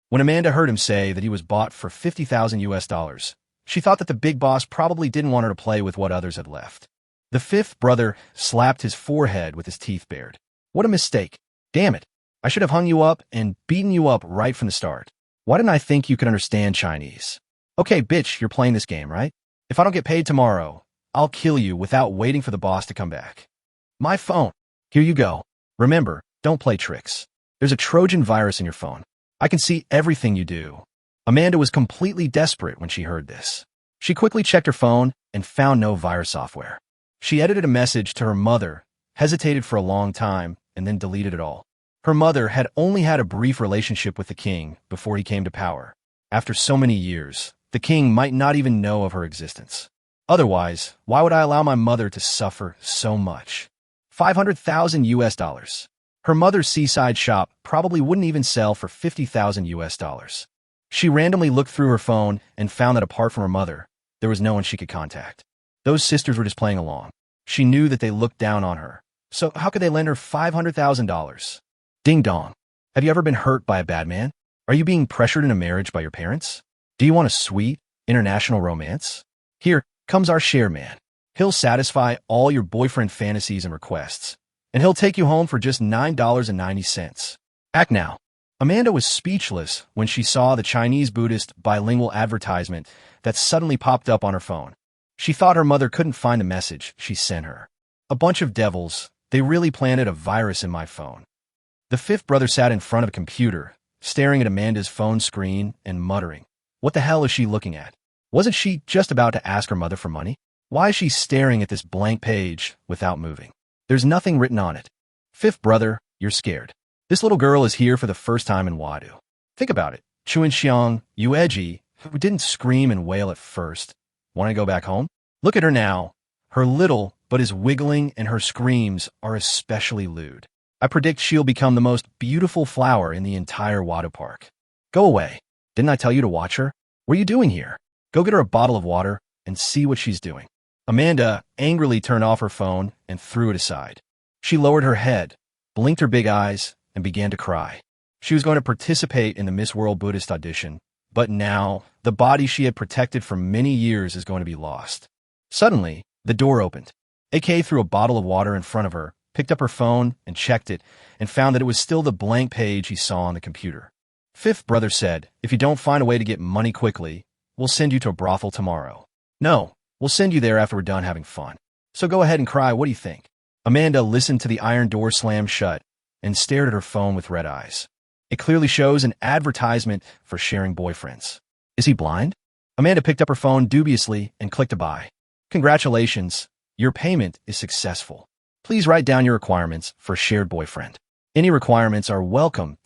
When Amanda heard him say that he was bought for $50,000, she thought that the big boss probably didn't want her to play with what others had left. The fifth brother slapped his forehead with his teeth bared. What a mistake. Damn it. I should have hung you up and beaten you up right from the start. Why didn't I think you could understand Chinese? Okay, bitch, you're playing this game, right? If I don't get paid tomorrow, I'll kill you without waiting for the boss to come back. My phone. Here you go. Remember, don't play tricks. There's a Trojan virus in your phone. I can see everything you do. Amanda was completely desperate when she heard this. She quickly checked her phone and found no virus software. She edited a message to her mother, hesitated for a long time, and then deleted it all. Her mother had only had a brief relationship with the king before he came to power. After so many years, the king might not even know of her existence. Otherwise, why would I allow my mother to suffer so much? $500,000. Her mother's seaside shop probably wouldn't even sell for $50,000. She randomly looked through her phone and found that apart from her mother, there was no one she could contact. Those sisters were just playing along. She knew that they looked down on her. So how could they lend her $500,000? Ding dong. Have you ever been hurt by a bad man? Are you being pressured into marriage by your parents? Do you want a sweet, international romance? Here comes our share man. He'll satisfy all your boyfriend fantasies and requests, and he'll take you home for just $9.90. Act now. Amanda was speechless when she saw the Chinese Buddhist bilingual advertisement that suddenly popped up on her phone. She thought her mother couldn't find the message she sent her. A bunch of devils. They really planted a virus in my phone. The fifth brother sat in front of a computer, staring at Amanda's phone screen and muttering, "What the hell is she looking at? Wasn't she just about to ask her mother for money? Why is she staring at this blank page without moving? There's nothing written on it. Fifth brother, you're scared. This little girl is here for the first time in Wadu. Think about it. Chuan Xiang, Yueji, who didn't scream and wail at first. Want to go back home? Look at her now. Her little but is wiggling, and her screams are especially lewd. I predict she'll become the most beautiful flower in the entire Wadu Park. Go away. Didn't I tell you to watch her? What are you doing here? Go get her a bottle of water and see what she's doing." Amanda angrily turned off her phone and threw it aside. She lowered her head, blinked her big eyes, and began to cry. She was going to participate in the Miss World Buddhist audition, but now the body she had protected for many years is going to be lost. Suddenly, the door opened. AK threw a bottle of water in front of her, picked up her phone and checked it, and found that it was still the blank page he saw on the computer. Fifth brother said, "If you don't find a way to get money quickly, we'll send you to a brothel tomorrow." "No, we'll send you there after we're done having fun. So go ahead and cry, what do you think?" Amanda listened to the iron door slam shut and stared at her phone with red eyes. It clearly shows an advertisement for sharing boyfriends. Is he blind? Amanda picked up her phone dubiously and clicked a buy. "Congratulations, your payment is successful. Please write down your requirements for a shared boyfriend. Any requirements are welcome."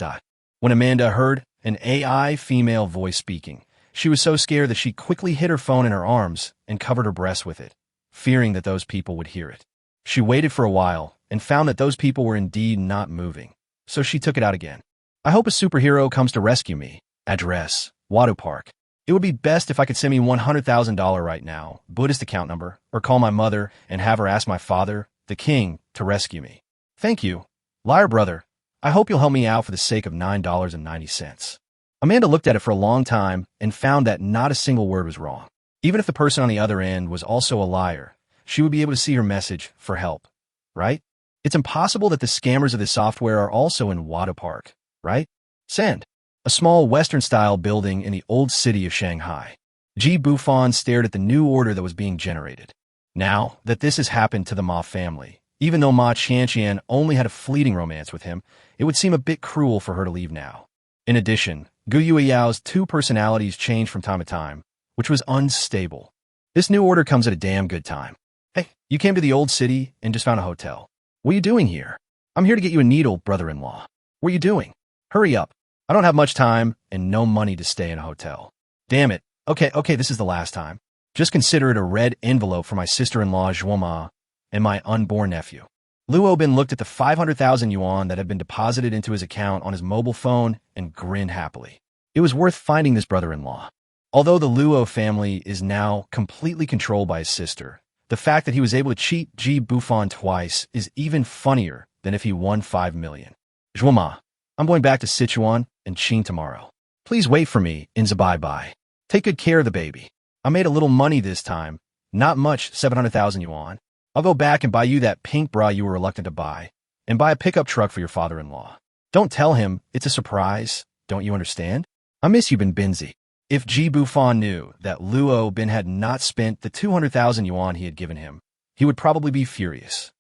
When Amanda heard an AI female voice speaking, she was so scared that she quickly hid her phone in her arms and covered her breasts with it, fearing that those people would hear it. She waited for a while and found that those people were indeed not moving, so she took it out again. "I hope a superhero comes to rescue me. Address, Wadu Park. It would be best if I could send me $100,000 right now, Buddhist account number, or call my mother and have her ask my father, the king, to rescue me. Thank you. Liar brother, I hope you'll help me out for the sake of $9.90. Amanda looked at it for a long time and found that not a single word was wrong. Even if the person on the other end was also a liar, she would be able to see her message for help, right? It's impossible that the scammers of this software are also in Wadu Park, right? Send. A small Western-style building in the old city of Shanghai. Bufan stared at the new order that was being generated. Now that this has happened to the Ma family, even though Ma Qianqian only had a fleeting romance with him, it would seem a bit cruel for her to leave now. In addition, Gu Yuiyao's two personalities changed from time to time, which was unstable. This new order comes at a damn good time. Hey, you came to the old city and just found a hotel. What are you doing here? I'm here to get you a needle, brother-in-law. What are you doing? Hurry up. I don't have much time and no money to stay in a hotel. Damn it. Okay, this is the last time. Just consider it a red envelope for my sister-in-law, Zhuoma, and my unborn nephew. Luo Bin looked at the 500,000 yuan that had been deposited into his account on his mobile phone and grinned happily. It was worth finding this brother-in-law. Although the Luo family is now completely controlled by his sister, the fact that he was able to cheat Ji Bufan twice is even funnier than if he won 5 million. Zhuoma, I'm going back to Sichuan and Qin tomorrow. Please wait for me in Zabai. Take good care of the baby. I made a little money this time. Not much, 700,000 yuan. I'll go back and buy you that pink bra you were reluctant to buy, and buy a pickup truck for your father-in-law. Don't tell him, it's a surprise. Don't you understand? I miss you, Bin Binzi. If Ji Bufan knew that Luo Bin had not spent the 200,000 yuan he had given him, he would probably be furious.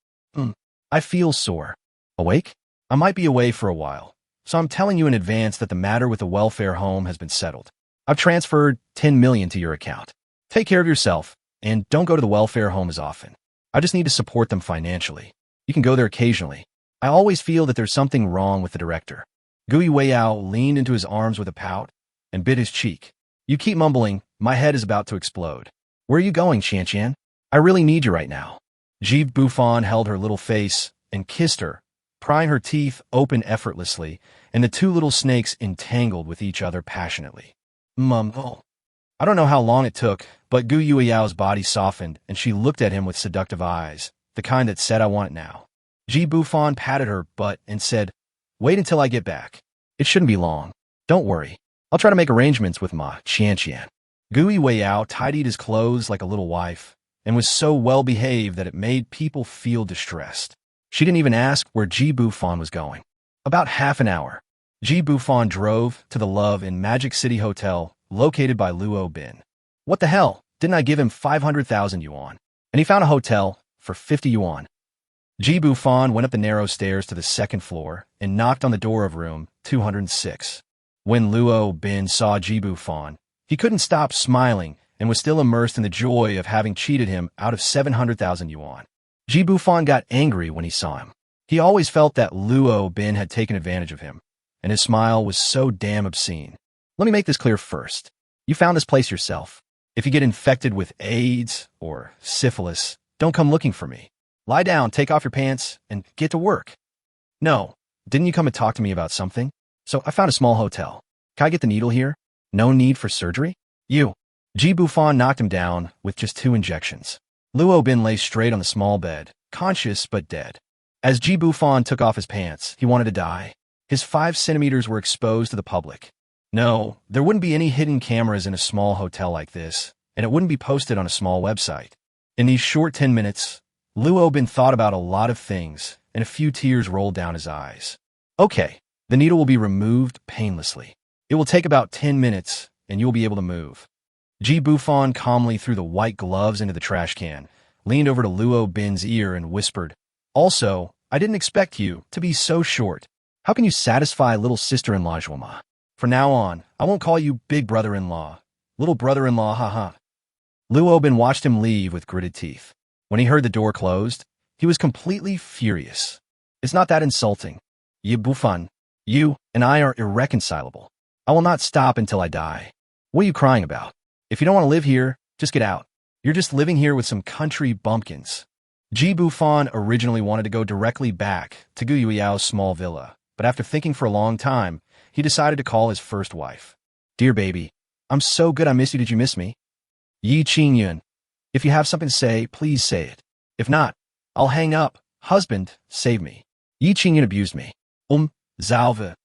I feel sore. Awake? I might be away for a while, so I'm telling you in advance that the matter with the welfare home has been settled. I've transferred 10 million to your account. Take care of yourself, and don't go to the welfare home as often. I just need to support them financially. You can go there occasionally. I always feel that there's something wrong with the director. Gui Weiyao leaned into his arms with a pout and bit his cheek. You keep mumbling, my head is about to explode. Where are you going, Qianqian? I really need you right now. Ji Bufan held her little face and kissed her, prying her teeth open effortlessly, and the two little snakes entangled with each other passionately. I don't know how long it took, but Gu Yuiyao's body softened, and she looked at him with seductive eyes, the kind that said, I want it now. Ji Bufan patted her butt and said, wait until I get back. It shouldn't be long. Don't worry. I'll try to make arrangements with Ma Qianqian. Gu Yuiyao tidied his clothes like a little wife, and was so well-behaved that it made people feel distressed. She didn't even ask where Ji Bufan was going. About half an hour, Ji Bufan drove to the Love in Magic City Hotel, located by Luo Bin. What the hell? Didn't I give him 500,000 yuan? And he found a hotel for 50 yuan. Ji Bufan went up the narrow stairs to the second floor and knocked on the door of room 206. When Luo Bin saw Ji Bufan, he couldn't stop smiling and was still immersed in the joy of having cheated him out of 700,000 yuan. Ji Bufan got angry when he saw him. He always felt that Luo Bin had taken advantage of him, and his smile was so damn obscene. Let me make this clear first. You found this place yourself. If you get infected with AIDS or syphilis, don't come looking for me. Lie down, take off your pants, and get to work. No, didn't you come and talk to me about something? So I found a small hotel. Can I get the needle here? No need for surgery? You. Ji Bufan knocked him down with just 2 injections. Luo Bin lay straight on the small bed, conscious but dead. As Ji Bufan took off his pants, he wanted to die. His 5 centimeters were exposed to the public. No, there wouldn't be any hidden cameras in a small hotel like this, and it wouldn't be posted on a small website. In these short 10 minutes, Luo Bin thought about a lot of things, and a few tears rolled down his eyes. Okay, the needle will be removed painlessly. It will take about 10 minutes, and you will be able to move. Ji Bufan calmly threw the white gloves into the trash can, leaned over to Luo Bin's ear and whispered, Also, I didn't expect you to be so short. How can you satisfy little sister-in-law Zhuoma? From now on, I won't call you big brother-in-law. Little brother-in-law, haha. Luo Bin watched him leave with gritted teeth. When he heard the door closed, he was completely furious. It's not that insulting. Yi Bufan, you and I are irreconcilable. I will not stop until I die. What are you crying about? If you don't want to live here, just get out. You're just living here with some country bumpkins. Ji Bufan originally wanted to go directly back to Gu Yuiyao's small villa, but after thinking for a long time, he decided to call his first wife. Dear baby, I'm so good I miss you. Did you miss me? Yi Qingyun, if you have something to say, please say it. If not, I'll hang up. Husband, save me. Yi Qingyun abused me. Zalva.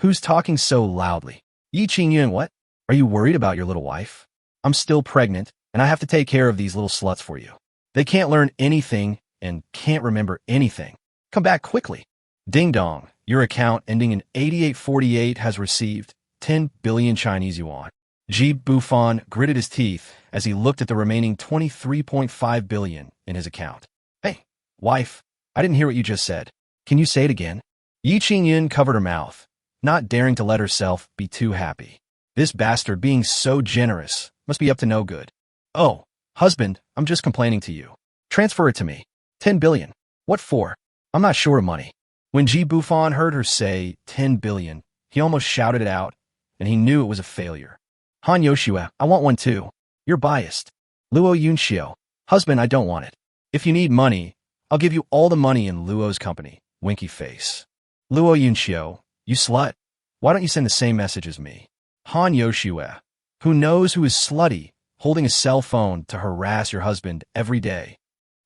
Who's talking so loudly? Yi Qingyun, what? Are you worried about your little wife? I'm still pregnant, and I have to take care of these little sluts for you. They can't learn anything and can't remember anything. Come back quickly. Ding dong, your account ending in 8848 has received 10 billion Chinese yuan. Ji Bufan gritted his teeth as he looked at the remaining 23.5 billion in his account. Hey, wife, I didn't hear what you just said. Can you say it again? Yi Qingyan covered her mouth, not daring to let herself be too happy. This bastard being so generous must be up to no good. Oh, husband, I'm just complaining to you. Transfer it to me. 10 billion. What for? I'm not sure of money. When Ji Bufan heard her say 10 billion, he almost shouted it out, and he knew it was a failure. Han Yoshua, I want one too. You're biased. Luo Yunxiu, husband, I don't want it. If you need money, I'll give you all the money in Luo's company. Winky face. Luo Yunxiu, you slut. Why don't you send the same message as me? Han Yoshua, who knows who is slutty, holding a cell phone to harass your husband every day.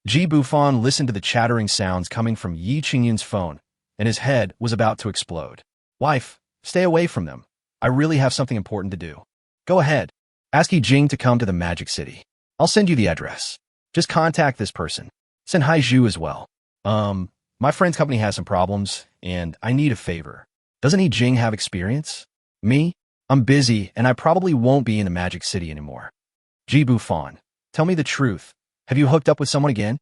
Ji Bufan listened to the chattering sounds coming from Yi Qingyan's phone, and his head was about to explode. Wife, stay away from them. I really have something important to do. Go ahead. Ask Yi Jing to come to the Magic City. I'll send you the address. Just contact this person. Send Hai Zhu as well. My friend's company has some problems, and I need a favor. Doesn't Yi Jing have experience? Me? I'm busy, and I probably won't be in the Magic City anymore. Ji Bufan, tell me the truth. Have you hooked up with someone again?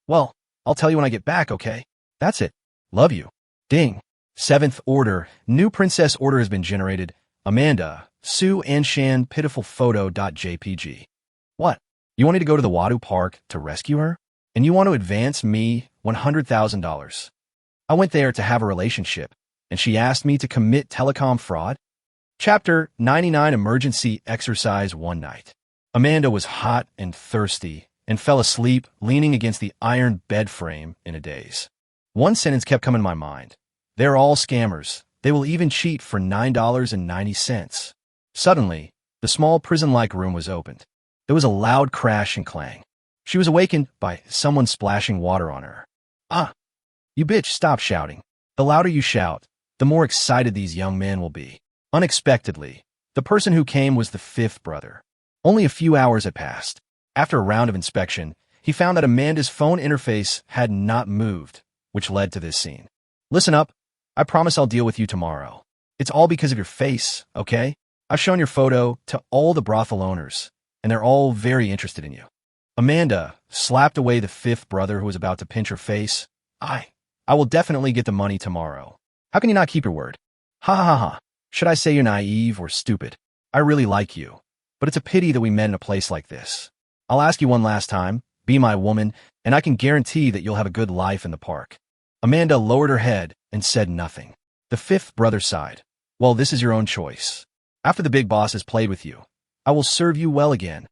Well, I'll tell you when I get back, okay? That's it. Love you. Ding. 7th order. New princess order has been generated. Amanda, Sue Anshan, pitiful photo.jpg. What? You want me to go to the Wadu Park to rescue her? And you want to advance me $100,000? I went there to have a relationship, and she asked me to commit telecom fraud? Chapter 99 Emergency Exercise One night. Amanda was hot and thirsty and fell asleep leaning against the iron bed frame in a daze. One sentence kept coming to my mind. They're all scammers. They will even cheat for $9.90. Suddenly, the small prison-like room was opened. There was a loud crash and clang. She was awakened by someone splashing water on her. Ah! You bitch, stop shouting. The louder you shout, the more excited these young men will be. Unexpectedly, the person who came was the 5th brother. Only a few hours had passed. After a round of inspection, he found that Amanda's phone interface had not moved, which led to this scene. Listen up. I promise I'll deal with you tomorrow. It's all because of your face, okay? I've shown your photo to all the brothel owners, and they're all very interested in you. Amanda slapped away the 5th brother who was about to pinch her face. I will definitely get the money tomorrow. How can you not keep your word? Ha ha ha ha. Should I say you're naive or stupid? I really like you, but it's a pity that we met in a place like this. I'll ask you one last time, be my woman, and I can guarantee that you'll have a good life in the park. Amanda lowered her head and said nothing. The 5th brother sighed. Well, this is your own choice. After the big boss has played with you, I will serve you well again.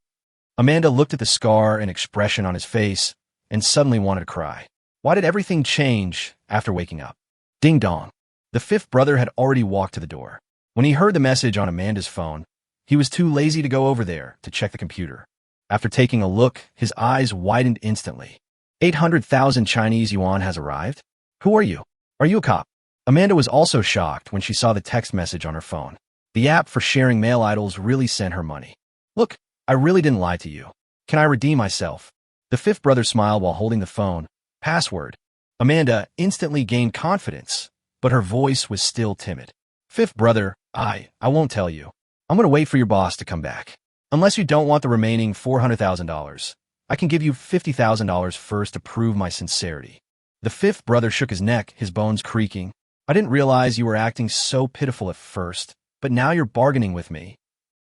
Amanda looked at the scar and expression on his face and suddenly wanted to cry. Why did everything change after waking up? Ding dong. The 5th brother had already walked to the door. When he heard the message on Amanda's phone, he was too lazy to go over there to check the computer. After taking a look, his eyes widened instantly. 800,000 Chinese yuan has arrived? Who are you? Are you a cop? Amanda was also shocked when she saw the text message on her phone. The app for sharing male idols really sent her money. Look, I really didn't lie to you. Can I redeem myself? The 5th brother smiled while holding the phone. Password. Amanda instantly gained confidence, but her voice was still timid. 5th brother, I won't tell you. I'm going to wait for your boss to come back. Unless you don't want the remaining $400,000, I can give you $50,000 first to prove my sincerity. The 5th brother shook his neck, his bones creaking. I didn't realize you were acting so pitiful at first, but now you're bargaining with me.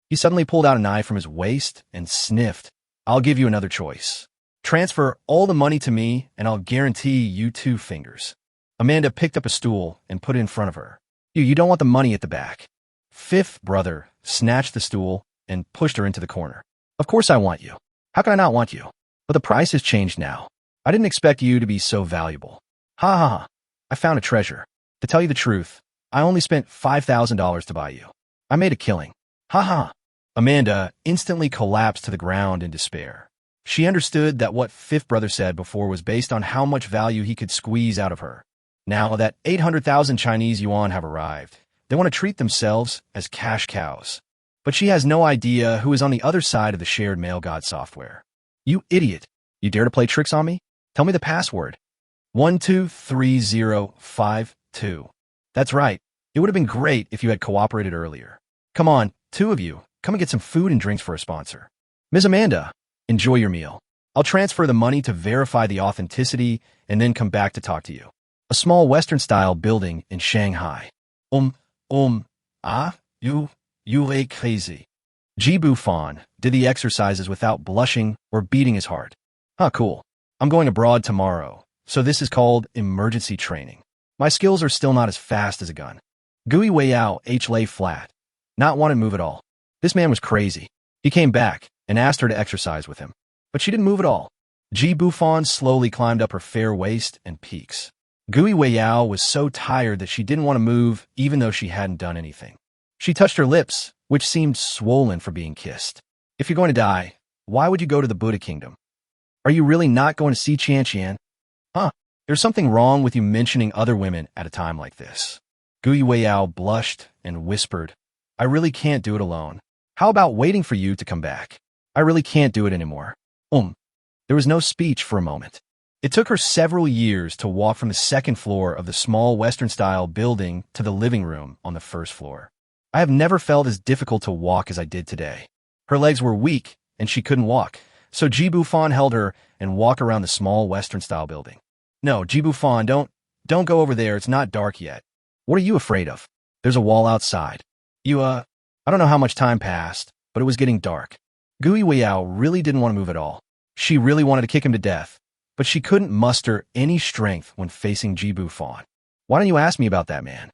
He suddenly pulled out a knife from his waist and sniffed. I'll give you another choice. Transfer all the money to me, and I'll guarantee you 2 fingers. Amanda picked up a stool and put it in front of her. You don't want the money at the back. 5th brother snatched the stool and pushed her into the corner. Of course I want you. How can I not want you? But the price has changed now. I didn't expect you to be so valuable. Ha ha ha. I found a treasure. To tell you the truth, I only spent $5,000 to buy you. I made a killing. Ha ha. Amanda instantly collapsed to the ground in despair. She understood that what 5th brother said before was based on how much value he could squeeze out of her. Now that 800,000 Chinese yuan have arrived, they want to treat themselves as cash cows. But she has no idea who is on the other side of the shared mail god software. You idiot. You dare to play tricks on me? Tell me the password. 123052. That's right. It would have been great if you had cooperated earlier. Come on, 2 of you. come and get some food and drinks for a sponsor. Ms. Amanda, enjoy your meal. I'll transfer the money to verify the authenticity and then come back to talk to you. A small Western-style building in Shanghai. You ain't crazy. Bufan did the exercises without blushing or beating his heart. Cool. I'm going abroad tomorrow, so this is called emergency training. My skills are still not as fast as a gun. Gui Weiyao lay flat, not want to move at all. This man was crazy. He came back and asked her to exercise with him, but she didn't move at all. Bufan slowly climbed up her fair waist and peaks. Gui Weiyao was so tired that she didn't want to move even though she hadn't done anything. She touched her lips, which seemed swollen for being kissed. If you're going to die, why would you go to the Buddha kingdom? Are you really not going to see Qian? There's something wrong with you mentioning other women at a time like this. Gui Weiyao blushed and whispered, I really can't do it alone. How about waiting for you to come back? I really can't do it anymore. There was no speech for a moment. It took her several years to walk from the second floor of the small Western-style building to the living room on the first floor. I have never felt as difficult to walk as I did today. Her legs were weak, and she couldn't walk, so Bufan held her and walked around the small Western-style building. No, Bufan, don't go over there. It's not dark yet. What are you afraid of? There's a wall outside. I don't know how much time passed, but it was getting dark. Gui Weiyao really didn't want to move at all. She really wanted to kick him to death, but she couldn't muster any strength when facing Bufan. Why don't you ask me about that man?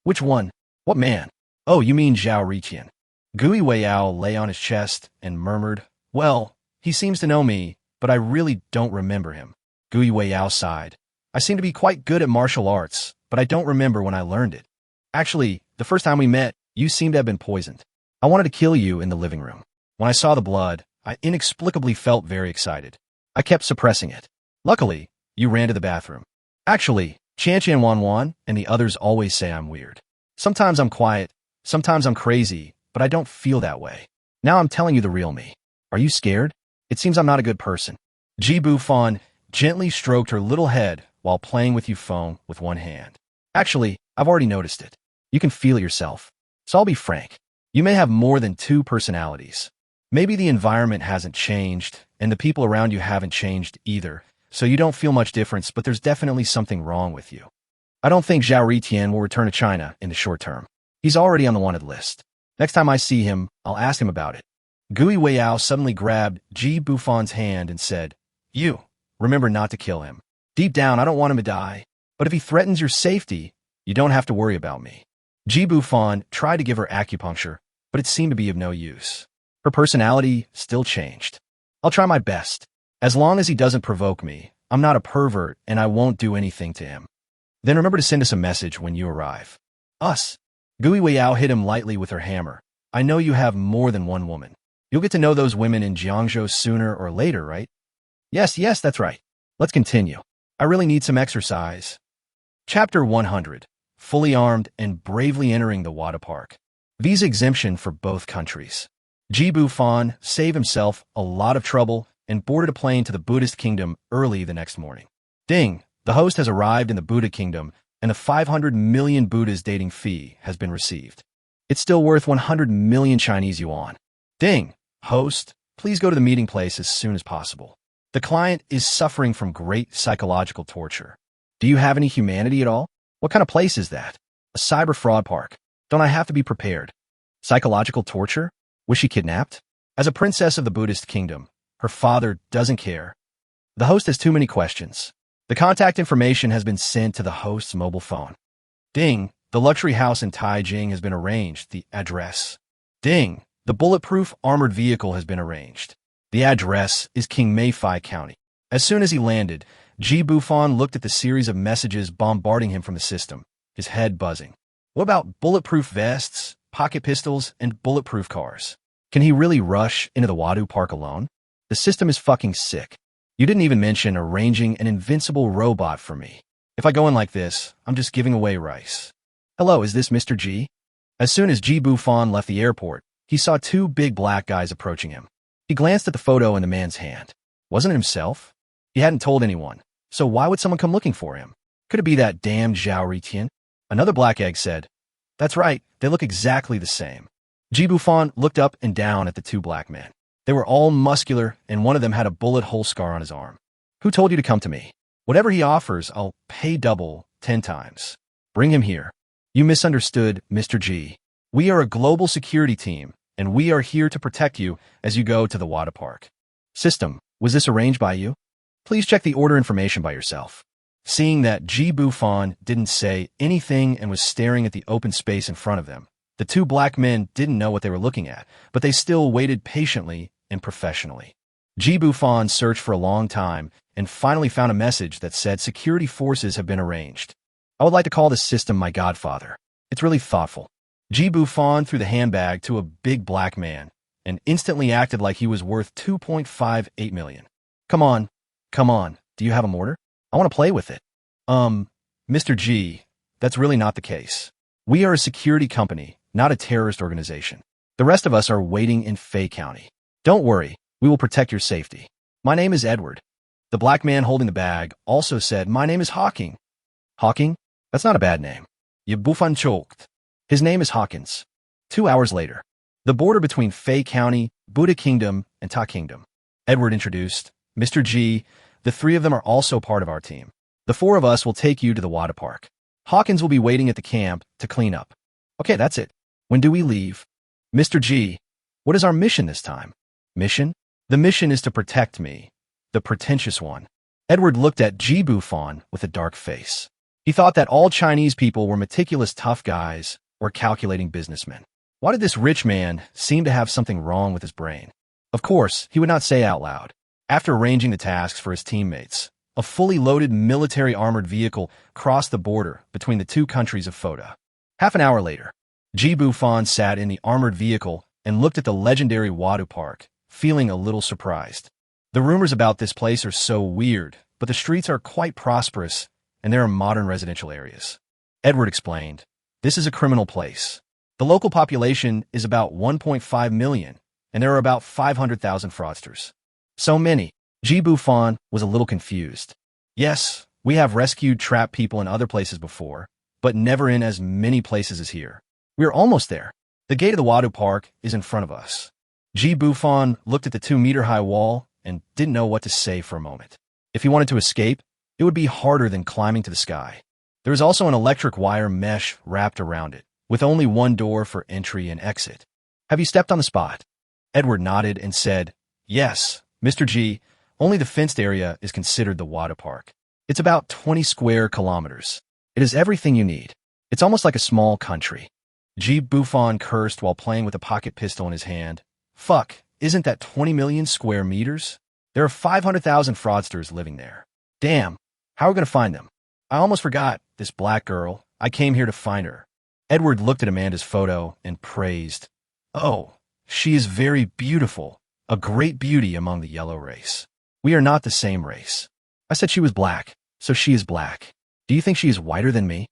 Which one? What man? Oh, you mean Zhao Riqian. Gui Weiyao lay on his chest and murmured, Well, he seems to know me, but I really don't remember him. Gui Weiyao sighed. I seem to be quite good at martial arts, but I don't remember when I learned it. Actually, the first time we met, you seemed to have been poisoned. I wanted to kill you in the living room. When I saw the blood, I inexplicably felt very excited. I kept suppressing it. Luckily, you ran to the bathroom. Actually, Qian Wan and the others always say I'm weird. Sometimes I'm quiet, sometimes I'm crazy, but I don't feel that way. Now I'm telling you the real me. Are you scared? It seems I'm not a good person. Bufan gently stroked her little head while playing with your phone with one hand. Actually, I've already noticed it. You can feel it yourself. So I'll be frank. You may have more than two personalities. Maybe the environment hasn't changed, and the people around you haven't changed either, so you don't feel much difference, but there's definitely something wrong with you. I don't think Zhao Riqian will return to China in the short term. He's already on the wanted list. Next time I see him, I'll ask him about it. Gui Weiyao suddenly grabbed Bufan's hand and said, You, remember not to kill him. Deep down, I don't want him to die, but if he threatens your safety, you don't have to worry about me. Bufan tried to give her acupuncture, but it seemed to be of no use. Her personality still changed. I'll try my best. As long as he doesn't provoke me, I'm not a pervert and I won't do anything to him. Then remember to send us a message when you arrive. Us. Gui Weiyao hit him lightly with her hammer. I know you have more than one woman. You'll get to know those women in Jiangzhou sooner or later, right? Yes, that's right. Let's continue. I really need some exercise. Chapter 100. Fully armed and bravely entering the Wada Park. Visa exemption for both countries. Bufan saved himself a lot of trouble and boarded a plane to the Buddhist kingdom early the next morning. Ding! The host has arrived in the Buddha kingdom and the 500 million Buddhas dating fee has been received. It's still worth 100 million Chinese yuan. Ding! Host, please go to the meeting place as soon as possible. The client is suffering from great psychological torture. Do you have any humanity at all? What kind of place is that? A cyber fraud park. Don't I have to be prepared? Psychological torture? Was she kidnapped? As a princess of the Buddhist kingdom, her father doesn't care. The host has too many questions. The contact information has been sent to the host's mobile phone. Ding! The luxury house in Taijing has been arranged. The address. Ding! The bulletproof armored vehicle has been arranged. The address is King Meifei County. As soon as he landed, Bufan looked at the series of messages bombarding him from the system, his head buzzing. What about bulletproof vests, pocket pistols, and bulletproof cars? Can he really rush into the Wada Park alone? The system is fucking sick. You didn't even mention arranging an invincible robot for me. If I go in like this, I'm just giving away rice. Hello, is this Mr. G? As soon as Bufan left the airport, he saw two big black guys approaching him. He glanced at the photo in the man's hand. Wasn't it himself? He hadn't told anyone, so why would someone come looking for him? Could it be that damned Zhao Riqian? Another black egg said, That's right, they look exactly the same. Ji Bufan looked up and down at the two black men. They were all muscular, and one of them had a bullet hole scar on his arm. Who told you to come to me? Whatever he offers, I'll pay double, 10 times. Bring him here. You misunderstood, Mr. G. We are a global security team, and we are here to protect you as you go to the water park. System, was this arranged by you? Please check the order information by yourself. Seeing that Ji Bufan didn't say anything and was staring at the open space in front of them, the two black men didn't know what they were looking at, but they still waited patiently and professionally. Ji Bufan searched for a long time and finally found a message that said security forces have been arranged. I would like to call this system my godfather. It's really thoughtful. Ji Bufan threw the handbag to a big black man and instantly acted like he was worth 2.58 million. Come on, do you have a mortar? I want to play with it. Mr. G, that's really not the case. We are a security company, not a terrorist organization. The rest of us are waiting in Fay County. Don't worry, we will protect your safety. My name is Edward. The black man holding the bag also said, my name is Hawking. Hawking? That's not a bad name. You Bufan choked. His name is Hawkins. 2 hours later, the border between Fay County, Buddha Kingdom, and Ta Kingdom. Edward introduced, Mr. G, the three of them are also part of our team. The four of us will take you to the water park. Hawkins will be waiting at the camp to clean up. Okay, that's it. When do we leave? Mr. G, what is our mission this time? Mission? The mission is to protect me, the pretentious one. Edward looked at Ji Bufan with a dark face. He thought that all Chinese people were meticulous tough guys or calculating businessmen. Why did this rich man seem to have something wrong with his brain? Of course, he would not say out loud. After arranging the tasks for his teammates, a fully loaded military armored vehicle crossed the border between the two countries of Foda. Half an hour later, Ji Bufan sat in the armored vehicle and looked at the legendary Wadu Park, feeling a little surprised. The rumors about this place are so weird, but the streets are quite prosperous and there are modern residential areas. Edward explained, this is a criminal place. The local population is about 1.5 million, and there are about 500,000 fraudsters. So many. Ji Bufan was a little confused. Yes, we have rescued trapped people in other places before, but never in as many places as here. We are almost there. The gate of the Wadu Park is in front of us. Ji Bufan looked at the 2-meter-high wall and didn't know what to say for a moment. If he wanted to escape, it would be harder than climbing to the sky. There is also an electric wire mesh wrapped around it, with only one door for entry and exit. Have you stepped on the spot? Edward nodded and said, yes, Mr. G, only the fenced area is considered the Wada Park. It's about 20 square kilometers. It is everything you need. It's almost like a small country. Ji Bufan cursed while playing with a pocket pistol in his hand. Fuck, isn't that 20 million square meters? There are 500,000 fraudsters living there. Damn, how are we going to find them? I almost forgot, this black girl. I came here to find her. Edward looked at Amanda's photo and praised. Oh, she is very beautiful, a great beauty among the yellow race. We are not the same race. I said she was black, so she is black. Do you think she is whiter than me?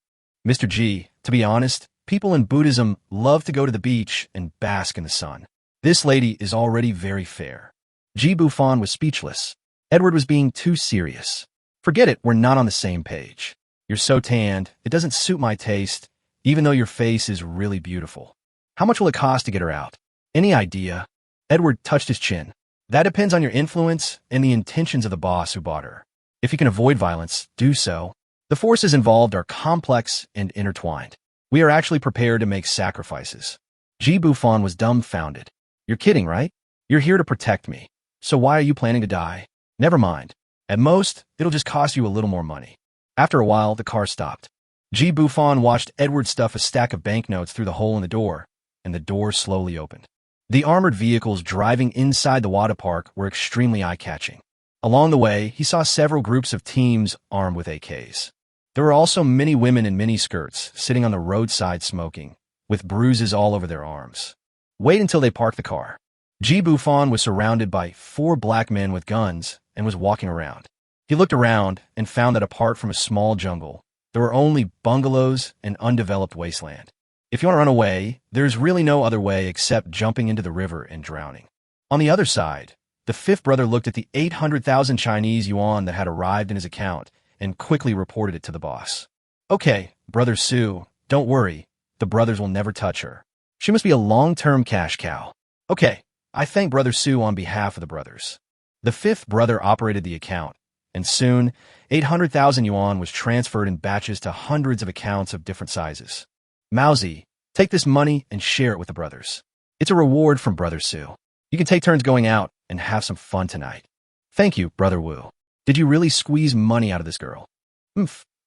Mr. G, to be honest, people in Buddhism love to go to the beach and bask in the sun. This lady is already very fair. Ji Bufan was speechless. Edward was being too serious. Forget it, we're not on the same page. You're so tanned, it doesn't suit my taste, even though your face is really beautiful. How much will it cost to get her out? Any idea? Edward touched his chin. That depends on your influence and the intentions of the boss who bought her. If you can avoid violence, do so. The forces involved are complex and intertwined. We are actually prepared to make sacrifices. Ji Bufan was dumbfounded. You're kidding, right? You're here to protect me. So why are you planning to die? Never mind. At most, it'll just cost you a little more money. After a while, the car stopped. Ji Bufan watched Edward stuff a stack of banknotes through the hole in the door, and the door slowly opened. The armored vehicles driving inside the Wada Park were extremely eye-catching. Along the way, he saw several groups of teams armed with AKs. There were also many women in miniskirts sitting on the roadside smoking, with bruises all over their arms. Wait until they parked the car. Ji Bufan was surrounded by 4 black men with guns and was walking around. He looked around and found that apart from a small jungle, there were only bungalows and undeveloped wasteland. If you want to run away, there's really no other way except jumping into the river and drowning. On the other side, the fifth brother looked at the 800,000 Chinese yuan that had arrived in his account and quickly reported it to the boss. Okay, Brother Sue, don't worry. The brothers will never touch her. She must be a long-term cash cow. Okay, I thank Brother Sue on behalf of the brothers. The fifth brother operated the account, and soon, 800,000 yuan was transferred in batches to hundreds of accounts of different sizes. Mousy, take this money and share it with the brothers. It's a reward from Brother Sue. You can take turns going out and have some fun tonight. Thank you, Brother Wu. Did you really squeeze money out of this girl?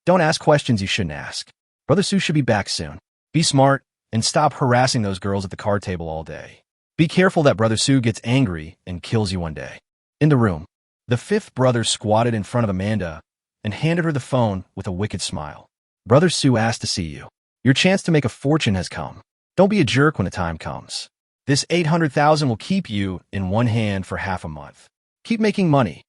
Don't ask questions you shouldn't ask. Brother Sue should be back soon. Be smart and stop harassing those girls at the card table all day. Be careful that Brother Sue gets angry and kills you one day. In the room, the fifth brother squatted in front of Amanda and handed her the phone with a wicked smile. Brother Sue asked to see you. Your chance to make a fortune has come. Don't be a jerk when the time comes. This 800,000 will keep you in one hand for half a month. Keep making money.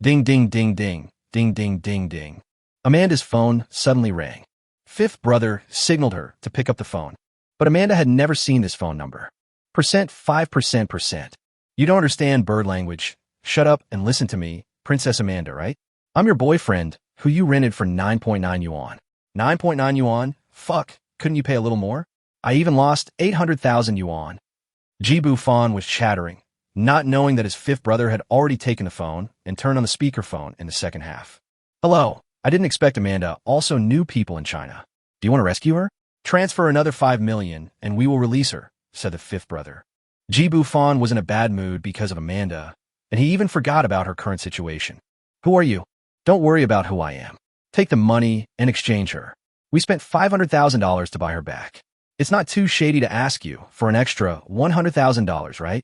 Ding, ding, ding, ding, ding, ding, ding, ding. Amanda's phone suddenly rang. Fifth brother signaled her to pick up the phone, but Amanda had never seen this phone number. 5%. You don't understand bird language. Shut up and listen to me, Princess Amanda, right? I'm your boyfriend, who you rented for 9.9 yuan. 9.9 yuan? Fuck, couldn't you pay a little more? I even lost 800,000 yuan. Bufan was chattering, not knowing that his fifth brother had already taken the phone and turned on the speakerphone in the second half. Hello, I didn't expect Amanda also knew people in China. Do you want to rescue her? Transfer another 5 million and we will release her, said the fifth brother. Bufan was in a bad mood because of Amanda, and he even forgot about her current situation. Who are you? Don't worry about who I am. Take the money and exchange her. We spent $500,000 to buy her back. It's not too shady to ask you for an extra $100,000, right?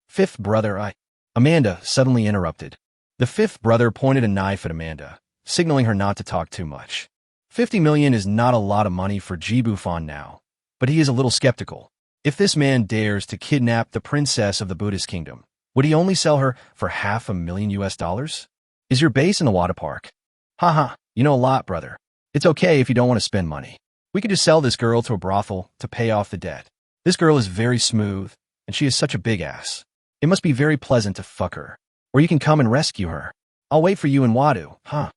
Fifth brother, Amanda suddenly interrupted. The fifth brother pointed a knife at Amanda, signaling her not to talk too much. 50 million is not a lot of money for Bufan now, but he is a little skeptical. If this man dares to kidnap the princess of the Buddhist kingdom, would he only sell her for $500,000? Is your base in the water park? Haha, you know a lot, brother. It's okay if you don't want to spend money. We could just sell this girl to a brothel to pay off the debt. This girl is very smooth, and she is such a big ass. It must be very pleasant to fuck her. Or you can come and rescue her. I'll wait for you in Wadu, huh?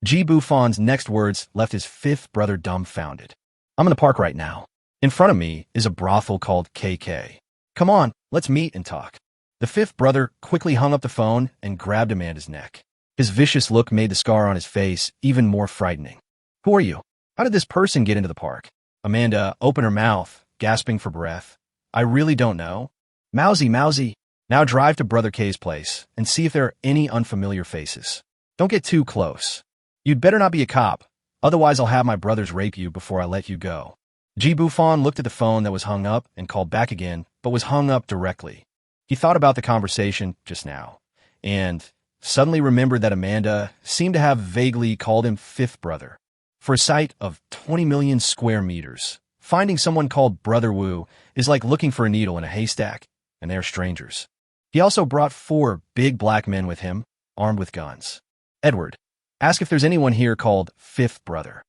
Bufan's next words left his fifth brother dumbfounded. I'm in the park right now. In front of me is a brothel called KK. Come on, let's meet and talk. The fifth brother quickly hung up the phone and grabbed Amanda's neck. His vicious look made the scar on his face even more frightening. Who are you? How did this person get into the park? Amanda opened her mouth, gasping for breath. I really don't know. Mousy. Now drive to Brother K's place and see if there are any unfamiliar faces. Don't get too close. You'd better not be a cop, otherwise I'll have my brothers rape you before I let you go. Bufan looked at the phone that was hung up and called back again, but was hung up directly. He thought about the conversation just now, and suddenly remembered that Amanda seemed to have vaguely called him fifth brother. For a site of 20 million square meters, finding someone called Brother Wu is like looking for a needle in a haystack, and they're strangers. He also brought 4 big black men with him, armed with guns. Edward, ask if there's anyone here called fifth brother.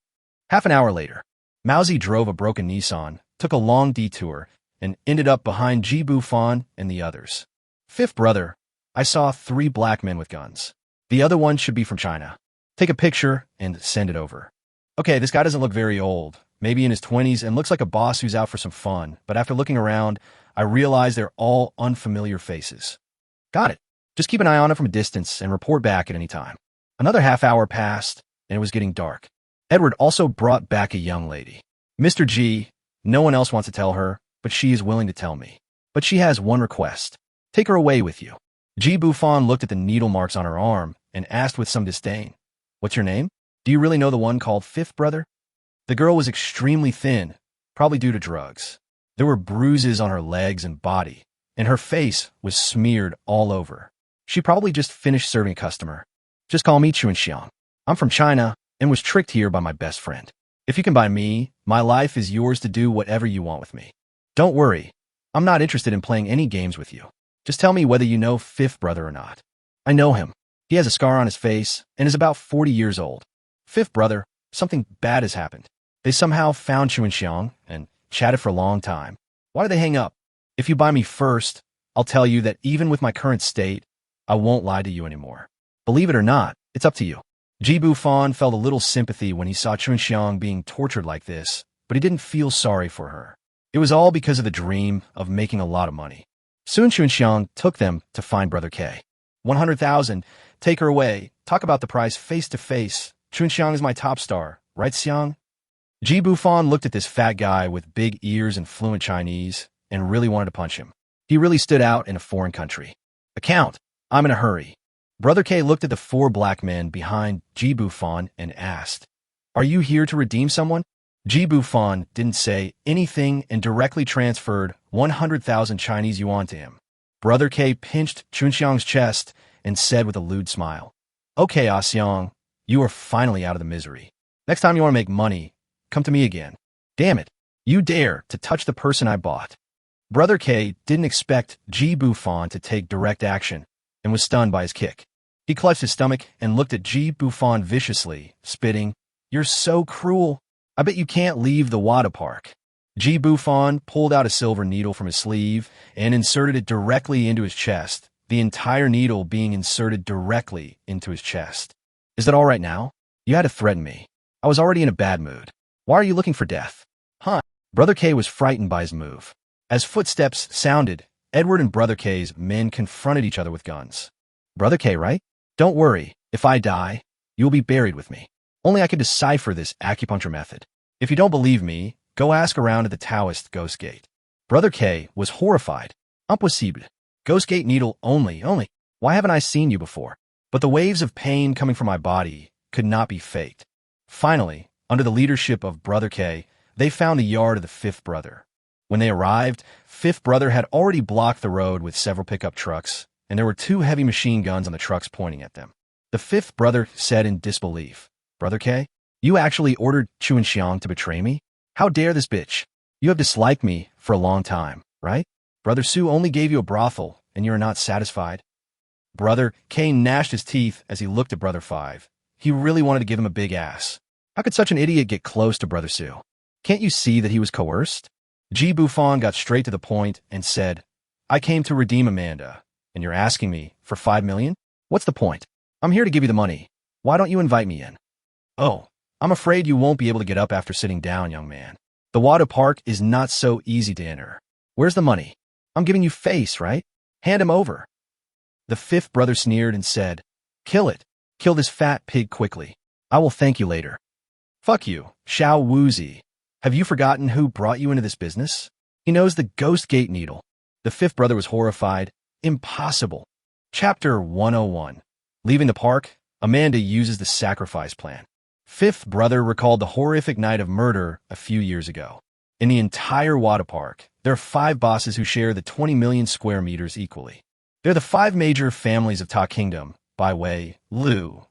Half an hour later, Mousy drove a broken Nissan, took a long detour, and ended up behind Bufan and the others. Fifth brother, I saw 3 black men with guns. The other one should be from China. Take a picture and send it over. Okay, this guy doesn't look very old, maybe in his 20s, and looks like a boss who's out for some fun, but after looking around, I realize they're all unfamiliar faces. Got it. Just keep an eye on it from a distance and report back at any time. Another half hour passed, and it was getting dark. Edward also brought back a young lady. Mr. G, no one else wants to tell her, but she is willing to tell me. But she has one request. Take her away with you. Bufan looked at the needle marks on her arm and asked with some disdain, What's your name? Do you really know the one called fifth brother? The girl was extremely thin, probably due to drugs. There were bruises on her legs and body, and her face was smeared all over. She probably just finished serving a customer. Just call me Chuanxiang. I'm from China and was tricked here by my best friend. If you can buy me, my life is yours to do whatever you want with me. Don't worry, I'm not interested in playing any games with you. Just tell me whether you know fifth brother or not. I know him. He has a scar on his face and is about 40 years old. Fifth brother, something bad has happened. They somehow found Chuanxiang and chatted for a long time. Why did they hang up? If you buy me first, I'll tell you that even with my current state, I won't lie to you anymore. Believe it or not, it's up to you. Bufan felt a little sympathy when he saw Chuanxiang being tortured like this, but he didn't feel sorry for her. It was all because of the dream of making a lot of money. Soon Chunxiang took them to find Brother K. 100,000. Take her away. Talk about the price face to face. Chunxiang is my top star, right, Xiang? Ji Bufan looked at this fat guy with big ears and fluent Chinese and really wanted to punch him. He really stood out in a foreign country. Account. I'm in a hurry. Brother K looked at the four black men behind Ji Bufan and asked, Are you here to redeem someone? Ji Bufan didn't say anything and directly transferred 100,000 Chinese yuan to him. Brother K pinched Chunxiang's chest and said with a lewd smile, Okay, Ah Xiang, you are finally out of the misery. Next time you want to make money, come to me again. Damn it, you dare to touch the person I bought. Brother K didn't expect Ji Bufan to take direct action and was stunned by his kick. He clutched his stomach and looked at Ji Bufan viciously, spitting, You're so cruel. I bet you can't leave the water park. Ji Bufan pulled out a silver needle from his sleeve and inserted it directly into his chest, the entire needle being inserted directly into his chest. Is that all right now? You had to threaten me. I was already in a bad mood. Why are you looking for death? Huh? Brother K was frightened by his move. As footsteps sounded, Edward and Brother K's men confronted each other with guns. Brother K, right? Don't worry. If I die, you'll be buried with me. Only I could decipher this acupuncture method. If you don't believe me, go ask around at the Taoist Ghost Gate. Brother K was horrified. Impossible. Ghost Gate needle only. Why haven't I seen you before? But the waves of pain coming from my body could not be faked. Finally, under the leadership of Brother K, they found the yard of the fifth brother. When they arrived, fifth brother had already blocked the road with several pickup trucks, and there were 2 heavy machine guns on the trucks pointing at them. The fifth brother said in disbelief, Brother K, you actually ordered Chunxiang to betray me? How dare this bitch? You have disliked me for a long time, right? Brother Su only gave you a brothel, and you are not satisfied. Brother K gnashed his teeth as he looked at Brother 5. He really wanted to give him a big ass. How could such an idiot get close to Brother Su? Can't you see that he was coerced? Ji Bufan got straight to the point and said, I came to redeem Amanda, and you're asking me for 5 million? What's the point? I'm here to give you the money. Why don't you invite me in? Oh, I'm afraid you won't be able to get up after sitting down, young man. The water park is not so easy to enter. Where's the money? I'm giving you face, right? Hand him over. The fifth brother sneered and said, Kill it. Kill this fat pig quickly. I will thank you later. Fuck you, Xiao Wuzi. Have you forgotten who brought you into this business? He knows the Ghost Gate needle. The fifth brother was horrified. Impossible. Chapter 101. Leaving the park, Amanda uses the sacrifice plan. Fifth brother recalled the horrific night of murder a few years ago. In the entire water park, there are 5 bosses who share the 20 million square meters equally. They're the 5 major families of Ta Kingdom, Bai Wei, Lu,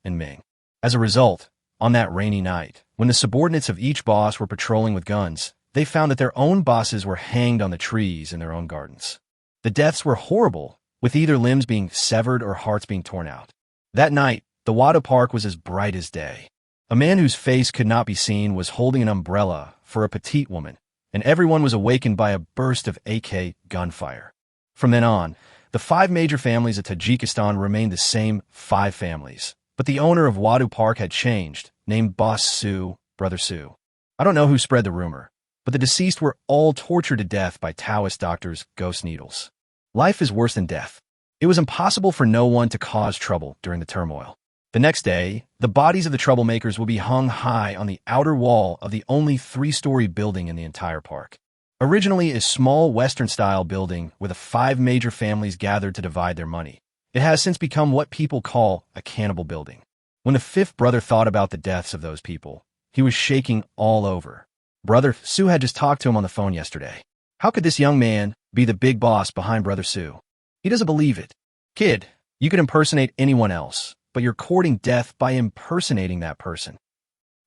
and Ming. As a result, on that rainy night, when the subordinates of each boss were patrolling with guns, they found that their own bosses were hanged on the trees in their own gardens. The deaths were horrible, with either limbs being severed or hearts being torn out. That night, the water park was as bright as day. A man whose face could not be seen was holding an umbrella for a petite woman, and everyone was awakened by a burst of AK gunfire. From then on, the 5 major families of Tajikistan remained the same 5 families, but the owner of Wadu Park had changed, named Boss Su, Brother Su. I don't know who spread the rumor, but the deceased were all tortured to death by Taoist doctors' ghost needles. Life is worse than death. It was impossible for no one to cause trouble during the turmoil. The next day, the bodies of the troublemakers will be hung high on the outer wall of the only 3-story building in the entire park. Originally a small Western-style building where the 5 major families gathered to divide their money, it has since become what people call a cannibal building. When the fifth brother thought about the deaths of those people, he was shaking all over. Brother Su had just talked to him on the phone yesterday. How could this young man be the big boss behind Brother Su? He doesn't believe it. Kid, you could impersonate anyone else, but you're courting death by impersonating that person.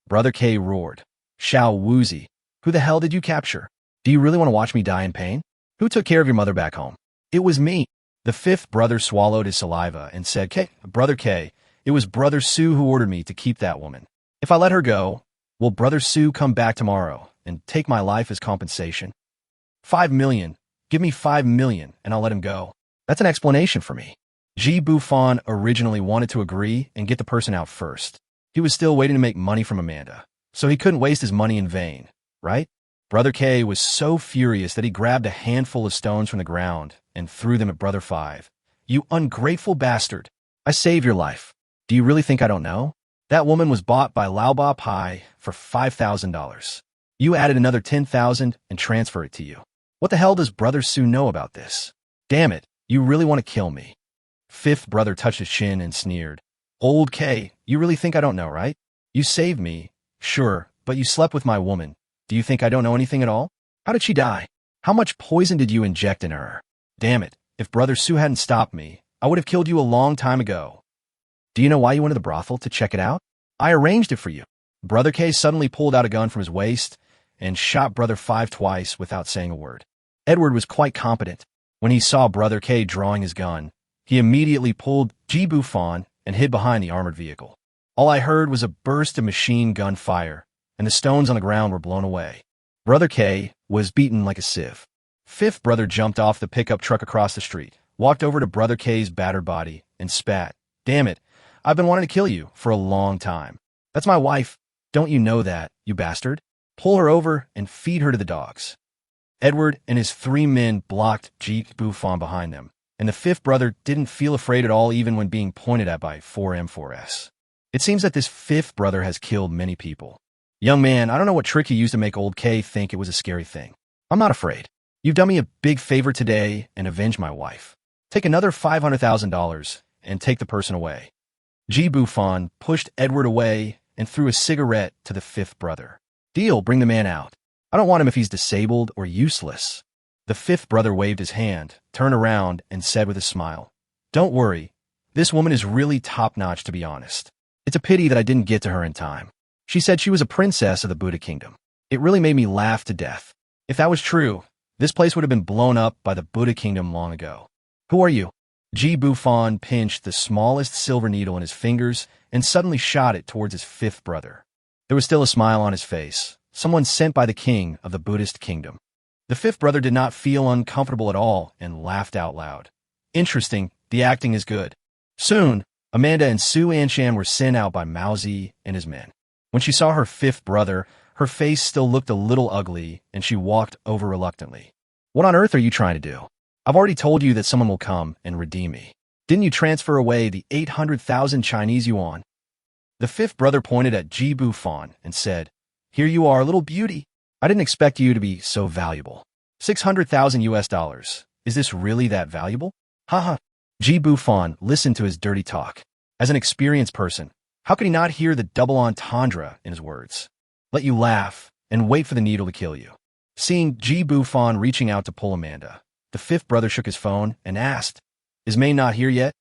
Brother K roared. Xiao Wuzi, who the hell did you capture? Do you really want to watch me die in pain? Who took care of your mother back home? It was me. The fifth brother swallowed his saliva and said, Brother K, it was Brother Su who ordered me to keep that woman. If I let her go, will Brother Su come back tomorrow and take my life as compensation? 5 million. Give me 5 million and I'll let him go. That's an explanation for me. Ji Bufan originally wanted to agree and get the person out first. He was still waiting to make money from Amanda, so he couldn't waste his money in vain, right? Brother K was so furious that he grabbed a handful of stones from the ground and threw them at Brother 5. You ungrateful bastard. I saved your life. Do you really think I don't know? That woman was bought by Lao Ba Pai for $5,000. You added another 10,000 and transfer it to you. What the hell does Brother Su know about this? Damn it, you really want to kill me. Fifth brother touched his chin and sneered. Old K, you really think I don't know, right? You saved me, sure, but you slept with my woman. Do you think I don't know anything at all? How did she die? How much poison did you inject in her? Damn it, if Brother Su hadn't stopped me, I would have killed you a long time ago. Do you know why you went to the brothel to check it out? I arranged it for you. Brother K suddenly pulled out a gun from his waist and shot Brother 5 twice without saying a word. Edward was quite competent. When he saw Brother K drawing his gun, he immediately pulled Bufan and hid behind the armored vehicle. All I heard was a burst of machine gun fire, and the stones on the ground were blown away. Brother K was beaten like a sieve. Fifth brother jumped off the pickup truck across the street, walked over to Brother K's battered body, and spat. Damn it, I've been wanting to kill you for a long time. That's my wife. Don't you know that, you bastard? Pull her over and feed her to the dogs. Edward and his 3 men blocked Bufan behind them, and the fifth brother didn't feel afraid at all even when being pointed at by 4M4S. It seems that this fifth brother has killed many people. Young man, I don't know what trick you used to make old K think it was a scary thing. I'm not afraid. You've done me a big favor today and avenged my wife. Take another $500,000 and take the person away. Bufan pushed Edward away and threw a cigarette to the fifth brother. Deal, bring the man out. I don't want him if he's disabled or useless. The fifth brother waved his hand, turned around, and said with a smile, Don't worry. This woman is really top-notch, to be honest. It's a pity that I didn't get to her in time. She said she was a princess of the Buddha kingdom. It really made me laugh to death. If that was true, this place would have been blown up by the Buddha kingdom long ago. Who are you? Bufan pinched the smallest silver needle in his fingers and suddenly shot it towards his fifth brother. There was still a smile on his face, someone sent by the king of the Buddhist kingdom. The fifth brother did not feel uncomfortable at all and laughed out loud. Interesting, the acting is good. Soon, Amanda and Su Anshan were sent out by Mauzi and his men. When she saw her fifth brother, her face still looked a little ugly, and she walked over reluctantly. What on earth are you trying to do? I've already told you that someone will come and redeem me. Didn't you transfer away the 800,000 Chinese yuan? The fifth brother pointed at Bufan and said, Here you are, little beauty. I didn't expect you to be so valuable. 600,000 US dollars. Is this really that valuable? Haha. Bufan listened to his dirty talk. As an experienced person, how could he not hear the double entendre in his words? Let you laugh and wait for the needle to kill you. Seeing Bufan reaching out to pull Amanda, the fifth brother shook his phone and asked, Is May not here yet?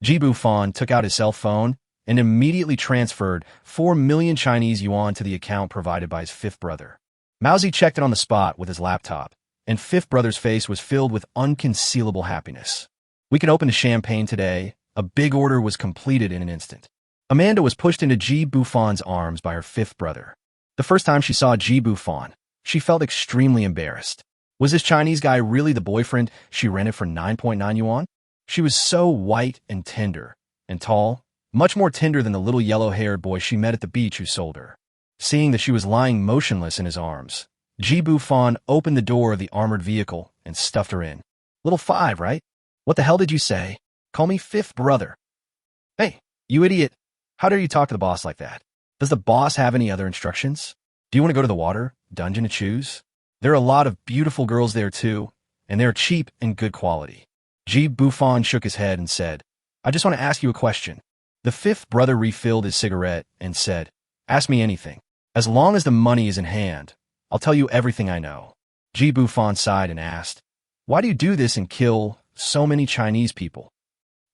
Bufan took out his cell phone and immediately transferred 4 million Chinese yuan to the account provided by his fifth brother. Mauzi checked it on the spot with his laptop, and fifth brother's face was filled with unconcealable happiness. We can open the champagne today. A big order was completed in an instant. Amanda was pushed into Bufan's arms by her fifth brother. The first time she saw Bufan, she felt extremely embarrassed. Was this Chinese guy really the boyfriend she rented for 9.9 yuan? She was so white and tender, and tall, much more tender than the little yellow-haired boy she met at the beach who sold her. Seeing that she was lying motionless in his arms, Bufan opened the door of the armored vehicle and stuffed her in. Little 5, right? What the hell did you say? Call me fifth brother. Hey, you idiot. How dare you talk to the boss like that? Does the boss have any other instructions? Do you want to go to the water dungeon to choose? There are a lot of beautiful girls there too, and they're cheap and good quality. Bufan shook his head and said, I just want to ask you a question. The fifth brother refilled his cigarette and said, Ask me anything. As long as the money is in hand, I'll tell you everything I know. Bufan sighed and asked, Why do you do this and kill so many Chinese people?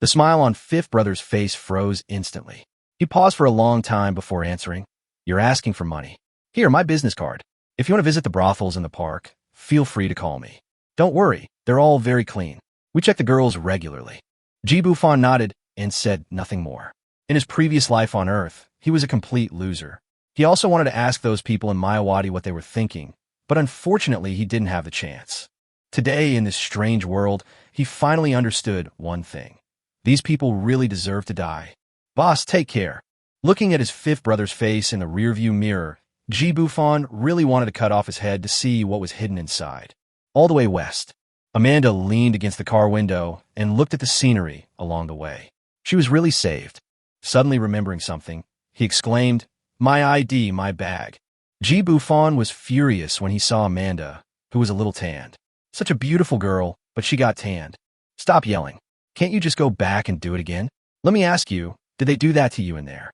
The smile on fifth brother's face froze instantly. He paused for a long time before answering, You're asking for money. Here, my business card. If you want to visit the brothels in the park, feel free to call me. Don't worry, they're all very clean. We check the girls regularly. Bufan nodded and said nothing more. In his previous life on Earth, he was a complete loser. He also wanted to ask those people in Mayawati what they were thinking, but unfortunately he didn't have the chance. Today, in this strange world, he finally understood one thing. These people really deserve to die. Boss, take care. Looking at his fifth brother's face in the rearview mirror, Ji Bufan really wanted to cut off his head to see what was hidden inside. All the way west, Amanda leaned against the car window and looked at the scenery along the way. She was really saved. Suddenly remembering something, he exclaimed, "My ID, my bag." Ji Bufan was furious when he saw Amanda, who was a little tanned. Such a beautiful girl, but she got tanned. "Stop yelling. Can't you just go back and do it again? Let me ask you, did they do that to you in there?"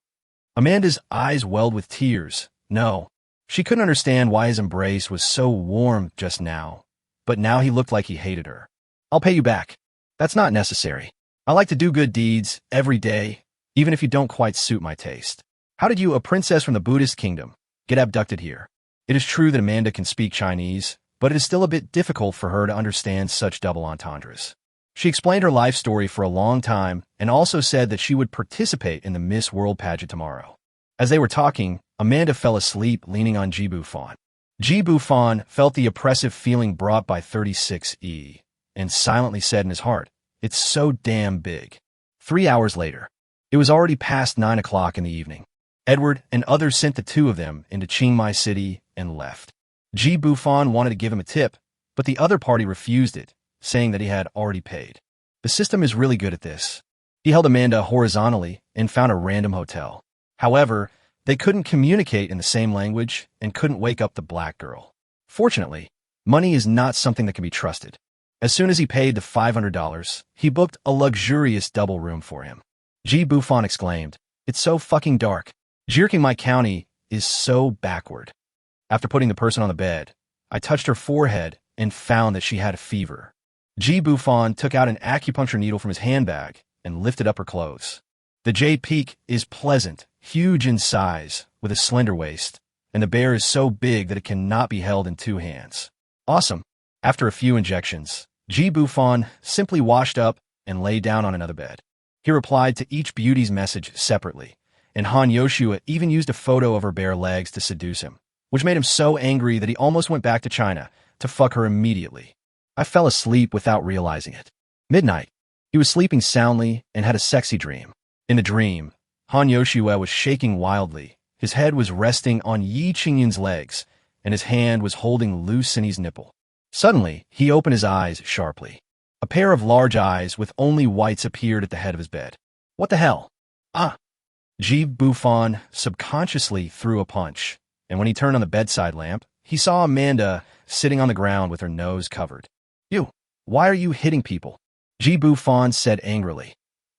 Amanda's eyes welled with tears. No. She couldn't understand why his embrace was so warm just now, but now he looked like he hated her. "I'll pay you back." "That's not necessary. I like to do good deeds every day, even if you don't quite suit my taste." "How did you, a princess from the Buddhist kingdom, get abducted here?" It is true that Amanda can speak Chinese, but it is still a bit difficult for her to understand such double entendres. She explained her life story for a long time and also said that she would participate in the Miss World pageant tomorrow. As they were talking, Amanda fell asleep leaning on Ji Bufan. Ji Bufan felt the oppressive feeling brought by 36E and silently said in his heart, "It's so damn big." 3 hours later, it was already past 9 o'clock in the evening. Edward and others sent the two of them into Chiang Mai City and left. Ji Bufan wanted to give him a tip, but the other party refused it, saying that he had already paid. The system is really good at this. He held Amanda horizontally and found a random hotel. However, they couldn't communicate in the same language and couldn't wake up the black girl. Fortunately, money is not something that can be trusted. As soon as he paid the $500, he booked a luxurious double room for him. Ji Bufan exclaimed, "It's so fucking dark. Jirking my county is so backward." After putting the person on the bed, I touched her forehead and found that she had a fever. Ji Bufan took out an acupuncture needle from his handbag and lifted up her clothes. The jade peak is pleasant, huge in size, with a slender waist, and the bear is so big that it cannot be held in 2 hands. Awesome. After a few injections, Ji Bufan simply washed up and lay down on another bed. He replied to each beauty's message separately, and Han Yoshua even used a photo of her bare legs to seduce him, which made him so angry that he almost went back to China to fuck her immediately. I fell asleep without realizing it. Midnight. He was sleeping soundly and had a sexy dream. In the dream, Han Yoshua was shaking wildly. His head was resting on Yi Qingyun's legs, and his hand was holding Lu Sini's nipple. Suddenly, he opened his eyes sharply. A pair of large eyes with only whites appeared at the head of his bed. "What the hell?" "Ah!" Ji Bufan subconsciously threw a punch, and when he turned on the bedside lamp, he saw Amanda sitting on the ground with her nose covered. "You, why are you hitting people?" Ji Bufan said angrily.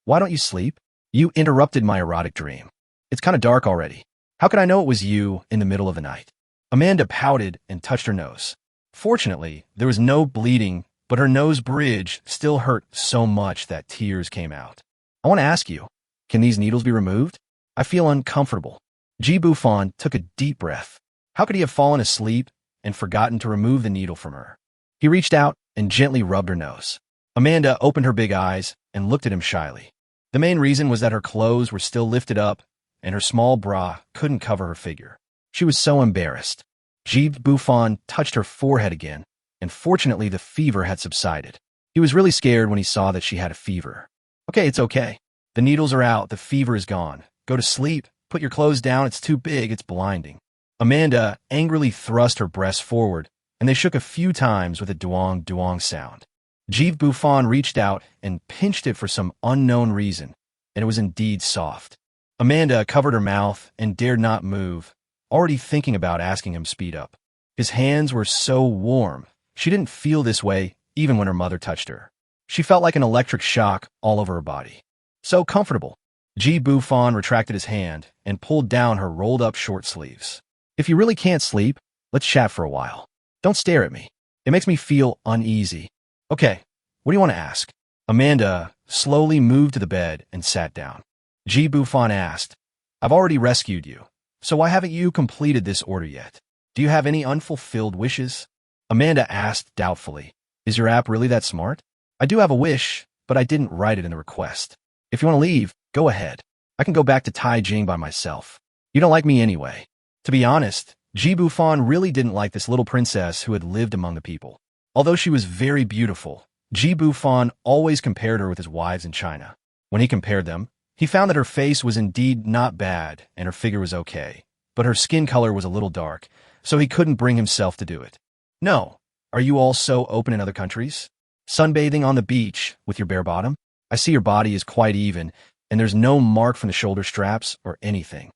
"Why don't you sleep? You interrupted my erotic dream. It's kind of dark already. How could I know it was you in the middle of the night?" Amanda pouted and touched her nose. Fortunately, there was no bleeding, but her nose bridge still hurt so much that tears came out. "I want to ask you, can these needles be removed? I feel uncomfortable." Ji Bufan took a deep breath. How could he have fallen asleep and forgotten to remove the needle from her? He reached out and gently rubbed her nose. Amanda opened her big eyes and looked at him shyly. The main reason was that her clothes were still lifted up and her small bra couldn't cover her figure. She was so embarrassed. Ji Bufan touched her forehead again, and fortunately the fever had subsided. He was really scared when he saw that she had a fever. "Okay, it's okay. The needles are out, the fever is gone. Go to sleep, put your clothes down, it's too big, it's blinding." Amanda angrily thrust her breasts forward, and they shook a few times with a duong-duong sound. Ji Bufan reached out and pinched it for some unknown reason, and it was indeed soft. Amanda covered her mouth and dared not move, already thinking about asking him speed up. His hands were so warm. She didn't feel this way even when her mother touched her. She felt like an electric shock all over her body. So comfortable. Ji Bufan retracted his hand and pulled down her rolled-up short sleeves. "If you really can't sleep, let's chat for a while. Don't stare at me. It makes me feel uneasy." "Okay, what do you want to ask?" Amanda slowly moved to the bed and sat down. Ji Bufan asked, "I've already rescued you, so why haven't you completed this order yet? Do you have any unfulfilled wishes?" Amanda asked doubtfully, "Is your app really that smart?" "I do have a wish, but I didn't write it in the request. If you want to leave, go ahead. I can go back to Taijing by myself. You don't like me anyway." To be honest, Ji Bufan really didn't like this little princess who had lived among the people. Although she was very beautiful, Ji Bufan always compared her with his wives in China. When he compared them, he found that her face was indeed not bad and her figure was okay, but her skin color was a little dark, so he couldn't bring himself to do it. No. Are you all so open in other countries? Sunbathing on the beach with your bare bottom? I see your body is quite even, and there's no mark from the shoulder straps or anything.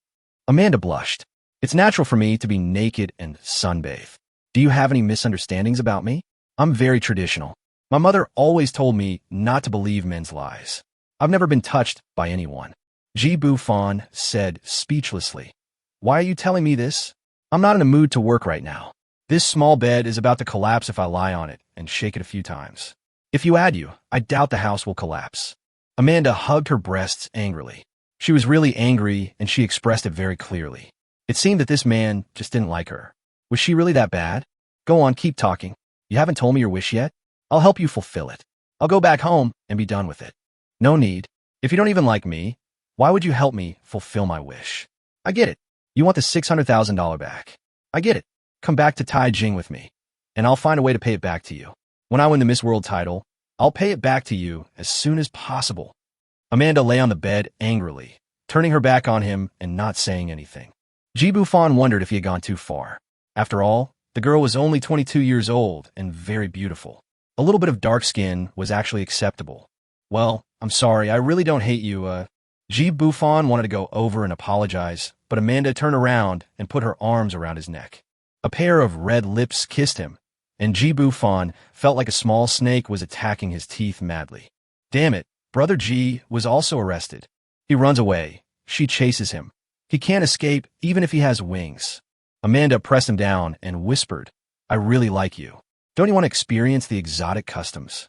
Amanda blushed. It's natural for me to be naked and sunbathe. Do you have any misunderstandings about me? I'm very traditional. My mother always told me not to believe men's lies. I've never been touched by anyone. Bufan said speechlessly. Why are you telling me this? I'm not in a mood to work right now. This small bed is about to collapse if I lie on it and shake it a few times. If you add you, I doubt the house will collapse. Amanda hugged her breasts angrily. She was really angry, and she expressed it very clearly. It seemed that this man just didn't like her. Was she really that bad? Go on, keep talking. You haven't told me your wish yet? I'll help you fulfill it. I'll go back home and be done with it. No need. If you don't even like me, why would you help me fulfill my wish? I get it. You want the $600,000 back. I get it. Come back to Taijing with me, and I'll find a way to pay it back to you. When I win the Miss World title, I'll pay it back to you as soon as possible. Amanda lay on the bed angrily, turning her back on him and not saying anything. Bufan wondered if he had gone too far. After all, the girl was only 22 years old and very beautiful. A little bit of dark skin was actually acceptable. Well, I'm sorry, I really don't hate you, Bufan wanted to go over and apologize, but Amanda turned around and put her arms around his neck. A pair of red lips kissed him, and Bufan felt like a small snake was attacking his teeth madly. Damn it, Brother G was also arrested. He runs away. She chases him. He can't escape even if he has wings. Amanda pressed him down and whispered, I really like you. Don't you want to experience the exotic customs?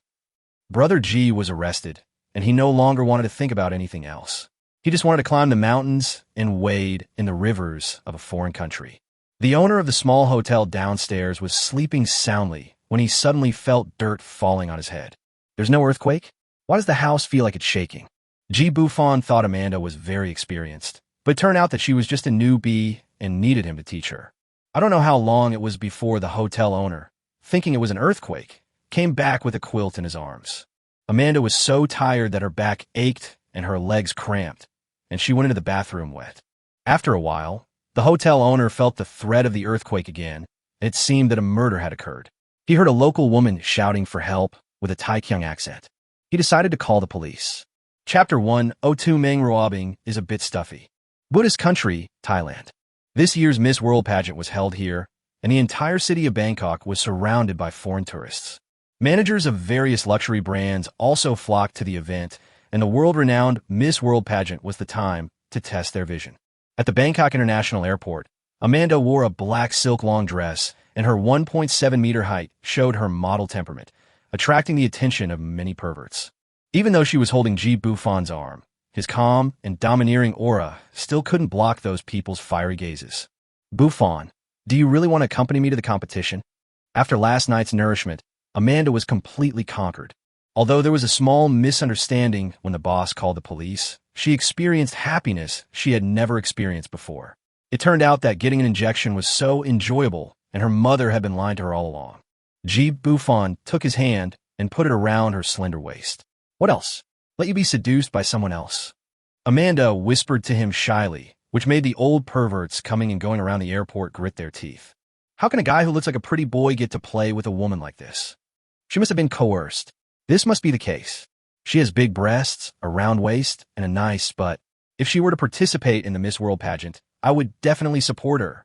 Brother G was arrested, and he no longer wanted to think about anything else. He just wanted to climb the mountains and wade in the rivers of a foreign country. The owner of the small hotel downstairs was sleeping soundly when he suddenly felt dirt falling on his head. There's no earthquake? Why does the house feel like it's shaking? Bufan thought Amanda was very experienced, but it turned out that she was just a newbie and needed him to teach her. I don't know how long it was before the hotel owner, thinking it was an earthquake, came back with a quilt in his arms. Amanda was so tired that her back ached and her legs cramped, and she went into the bathroom wet. After a while, the hotel owner felt the threat of the earthquake again, and it seemed that a murder had occurred. He heard a local woman shouting for help with a Taikyung accent. He decided to call the police. Chapter 1, O2 Meng Roabing is a bit stuffy. Buddhist country, Thailand. This year's Miss World pageant was held here, and the entire city of Bangkok was surrounded by foreign tourists. Managers of various luxury brands also flocked to the event, and the world-renowned Miss World pageant was the time to test their vision. At the Bangkok International Airport, Amanda wore a black silk long dress, and her 1.7-meter height showed her model temperament, attracting the attention of many perverts. Even though she was holding Bufan's arm, his calm and domineering aura still couldn't block those people's fiery gazes. Bufan, do you really want to accompany me to the competition? After last night's nourishment, Amanda was completely conquered. Although there was a small misunderstanding when the boss called the police, she experienced happiness she had never experienced before. It turned out that getting an injection was so enjoyable, and her mother had been lying to her all along. Bufan took his hand and put it around her slender waist. What else? Let you be seduced by someone else? Amanda whispered to him shyly, which made the old perverts coming and going around the airport grit their teeth. How can a guy who looks like a pretty boy get to play with a woman like this? She must have been coerced. This must be the case. She has big breasts, a round waist, and a nice butt. If she were to participate in the Miss World pageant, I would definitely support her.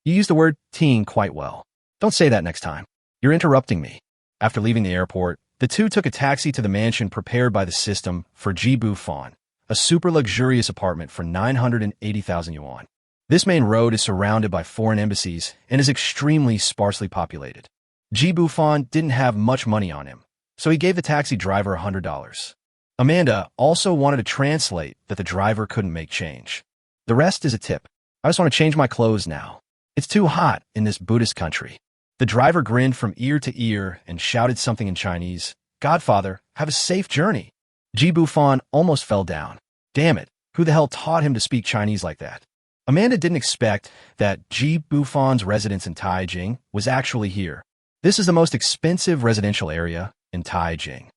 You use the word teen quite well. Don't say that next time. You're interrupting me. After leaving the airport, the two took a taxi to the mansion prepared by the system for Bufan, a super luxurious apartment for 980,000 yuan. This main road is surrounded by foreign embassies and is extremely sparsely populated. Bufan didn't have much money on him, so he gave the taxi driver $100. Amanda also wanted to translate that the driver couldn't make change. The rest is a tip. I just want to change my clothes now. It's too hot in this Buddhist country. The driver grinned from ear to ear and shouted something in Chinese. Godfather, have a safe journey. Bufan almost fell down. Damn it, who the hell taught him to speak Chinese like that? Amanda didn't expect that Bufan's residence in Taijing was actually here. This is the most expensive residential area in Taijing.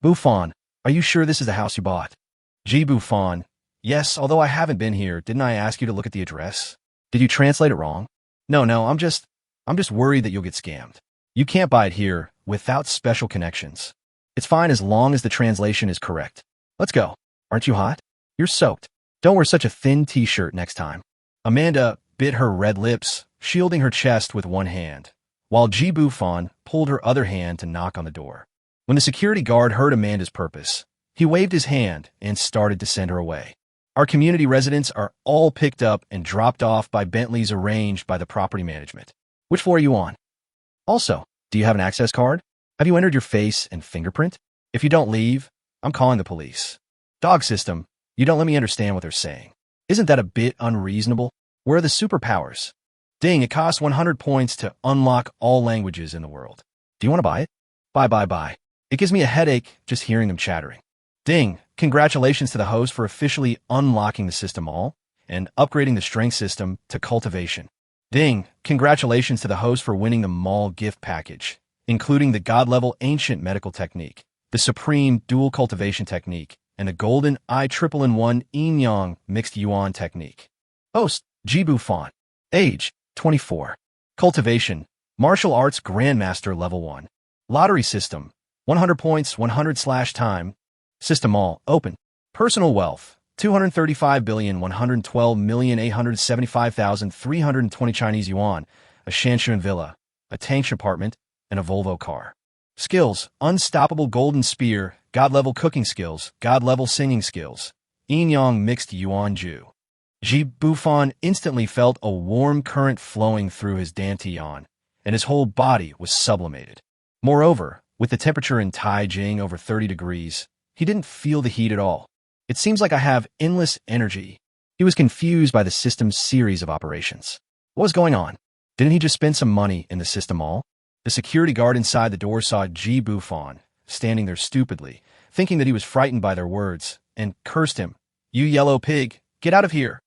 Bufan, are you sure this is the house you bought? Bufan, yes, although I haven't been here, didn't I ask you to look at the address? Did you translate it wrong? No, I'm just worried that you'll get scammed. You can't buy it here without special connections. It's fine as long as the translation is correct. Let's go. Aren't you hot? You're soaked. Don't wear such a thin t-shirt next time. Amanda bit her red lips, shielding her chest with one hand, while Ji Bufan pulled her other hand to knock on the door. When the security guard heard Amanda's purpose, he waved his hand and started to send her away. Our community residents are all picked up and dropped off by Bentleys arranged by the property management. Which floor are you on? Also, do you have an access card? Have you entered your face and fingerprint? If you don't leave, I'm calling the police. Dog system, you don't let me understand what they're saying. Isn't that a bit unreasonable? Where are the superpowers? Ding, it costs 100 points to unlock all languages in the world. Do you want to buy it? Bye. It gives me a headache just hearing them chattering. Ding, congratulations to the host for officially unlocking the system all and upgrading the strength system to cultivation. Ding, congratulations to the host for winning the mall gift package, including the God-level ancient medical technique, the supreme dual cultivation technique, and the golden I-111 yin-yang mixed yuan technique. Host, Ji Bufan. Age, 24. Cultivation, martial arts grandmaster level 1. Lottery system, 100 points, 100/time. System all, open. Personal wealth, 235,112,875,320 Chinese yuan, a Shanshun villa, a tank apartment, and a Volvo car. Skills, unstoppable golden spear, God-level cooking skills, God-level singing skills, yin-yang mixed yuan ju. Ji Bufan instantly felt a warm current flowing through his dantian, and his whole body was sublimated. Moreover, with the temperature in Taijing over 30 degrees, he didn't feel the heat at all. It seems like I have endless energy. He was confused by the system's series of operations. What was going on? Didn't he just spend some money in the system all? The security guard inside the door saw Ji Bufan standing there stupidly, thinking that he was frightened by their words, and cursed him. You yellow pig, get out of here.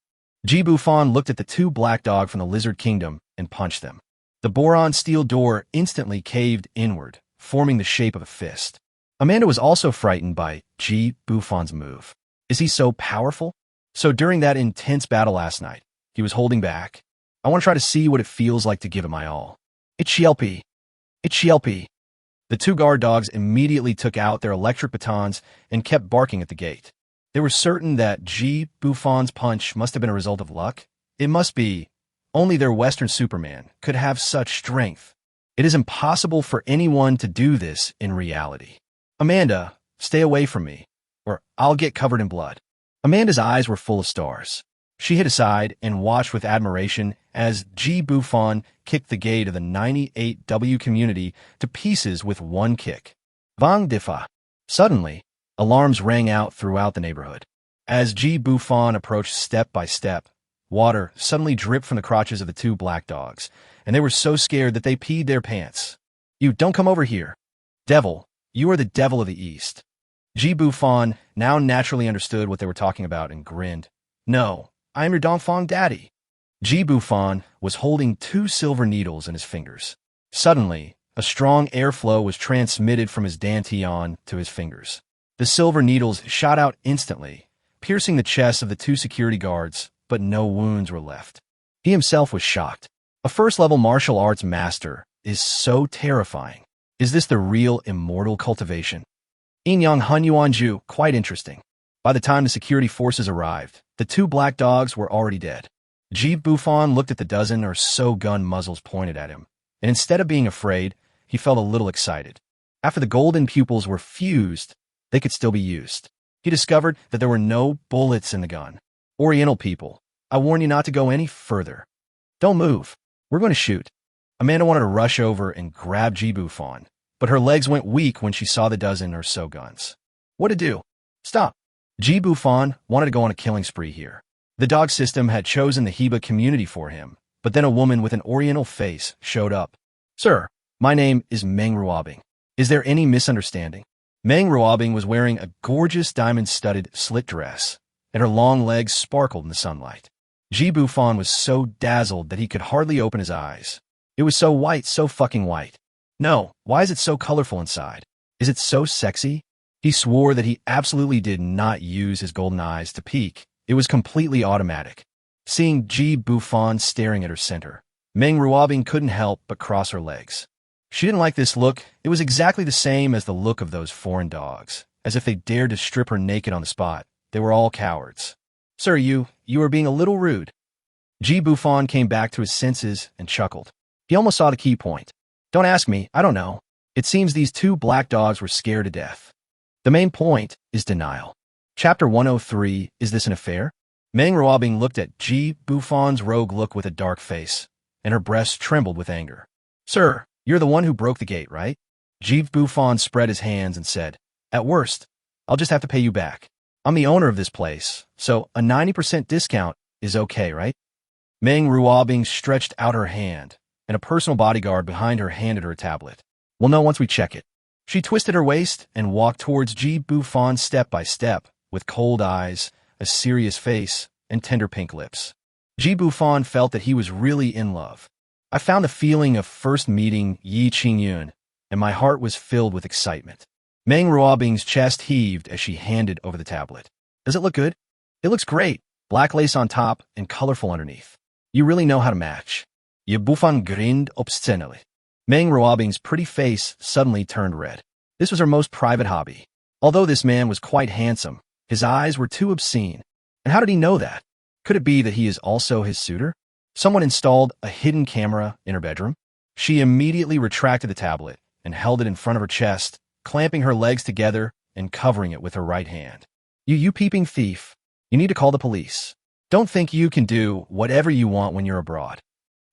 Ji Bufan looked at the two black dogs from the Lizard Kingdom and punched them. The boron steel door instantly caved inward, forming the shape of a fist. Amanda was also frightened by Ji Bufan's move. Is he so powerful? So during that intense battle last night, he was holding back. I want to try to see what it feels like to give it my all. It's Shelpy. The two guard dogs immediately took out their electric batons and kept barking at the gate. They were certain that Ji Bufan's punch must have been a result of luck. It must be. Only their Western Superman could have such strength. It is impossible for anyone to do this in reality. Amanda, stay away from me, or I'll get covered in blood. Amanda's eyes were full of stars. She hid aside and watched with admiration as Ji Bufan kicked the gate of the 98W community to pieces with one kick. Vang Difa. Suddenly, alarms rang out throughout the neighborhood. As Ji Bufan approached step by step, water suddenly dripped from the crotches of the two black dogs, and they were so scared that they peed their pants. You don't come over here. Devil, you are the devil of the East. Ji Bufan now naturally understood what they were talking about and grinned. No, I am your Dongfang daddy. Ji Bufan was holding two silver needles in his fingers. Suddenly, a strong airflow was transmitted from his dantian to his fingers. The silver needles shot out instantly, piercing the chests of the two security guards, but no wounds were left. He himself was shocked. A first-level martial arts master is so terrifying. Is this the real immortal cultivation? Yin-yang Hunyuanju, quite interesting. By the time the security forces arrived, the two black dogs were already dead. Ji Bufan looked at the dozen or so gun muzzles pointed at him, and instead of being afraid, he felt a little excited. After the golden pupils were fused, they could still be used. He discovered that there were no bullets in the gun. Oriental people, I warn you not to go any further. Don't move. We're going to shoot. Amanda wanted to rush over and grab Ji Bufan, but her legs went weak when she saw the dozen or so guns. What to do? Stop. Ji Bufan wanted to go on a killing spree here. The dog system had chosen the Heba community for him, but then a woman with an oriental face showed up. Sir, my name is Meng Ruobing. Is there any misunderstanding? Meng Ruobing was wearing a gorgeous diamond-studded slit dress, and her long legs sparkled in the sunlight. Ji Bufan was so dazzled that he could hardly open his eyes. It was so white, so fucking white. No, why is it so colorful inside? Is it so sexy? He swore that he absolutely did not use his golden eyes to peek. It was completely automatic. Seeing Ji Bufan staring at her center, Meng Ruobing couldn't help but cross her legs. She didn't like this look. It was exactly the same as the look of those foreign dogs, as if they dared to strip her naked on the spot. They were all cowards. Sir, you are being a little rude. Ji Bufan came back to his senses and chuckled. He almost saw the key point. Don't ask me, I don't know. It seems these two black dogs were scared to death. The main point is denial. Chapter 103, Is This an Affair? Meng Ruobing looked at Ji Bufan's rogue look with a dark face, and her breast trembled with anger. Sir, you're the one who broke the gate, right? Ji Bufan spread his hands and said, At worst, I'll just have to pay you back. I'm the owner of this place, so a 90% discount is okay, right? Meng Ruobing stretched out her hand, and a personal bodyguard behind her handed her a tablet. We'll know once we check it. She twisted her waist and walked towards Ji Bufan step by step, with cold eyes, a serious face, and tender pink lips. Ji Bufan felt that he was really in love. I found the feeling of first meeting Yi Qingyun, and my heart was filled with excitement. Meng Ruobing's chest heaved as she handed over the tablet. Does it look good? It looks great. Black lace on top and colorful underneath. You really know how to match. Ji Bufan grinned obscenely. Meng Ruobing's pretty face suddenly turned red. This was her most private hobby. Although this man was quite handsome, his eyes were too obscene. And how did he know that? Could it be that he is also his suitor? Someone installed a hidden camera in her bedroom? She immediately retracted the tablet and held it in front of her chest, clamping her legs together and covering it with her right hand. You peeping thief. You need to call the police. Don't think you can do whatever you want when you're abroad.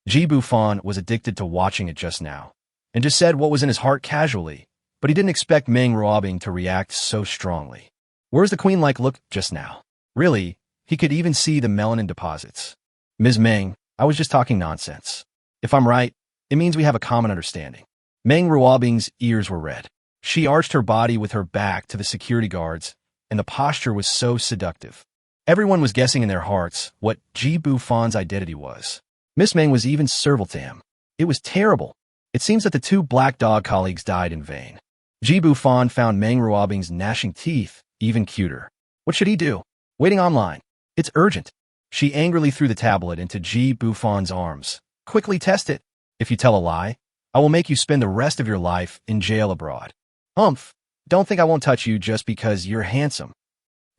Ji Bufan was addicted to watching it just now, and just said what was in his heart casually, but he didn't expect Meng Ruobing to react so strongly. Where's the queen-like look just now? Really, he could even see the melanin deposits. Ms. Meng, I was just talking nonsense. If I'm right, it means we have a common understanding. Meng Ruobing's ears were red. She arched her body with her back to the security guards, and the posture was so seductive. Everyone was guessing in their hearts what Ji Bufan's identity was. Miss Meng was even servile to him. It was terrible. It seems that the two black dog colleagues died in vain. Ji Bufan found Meng Ruobing's gnashing teeth even cuter. What should he do? Waiting online. It's urgent. She angrily threw the tablet into Ji Bufan's arms. Quickly test it. If you tell a lie, I will make you spend the rest of your life in jail abroad. Don't think I won't touch you just because you're handsome.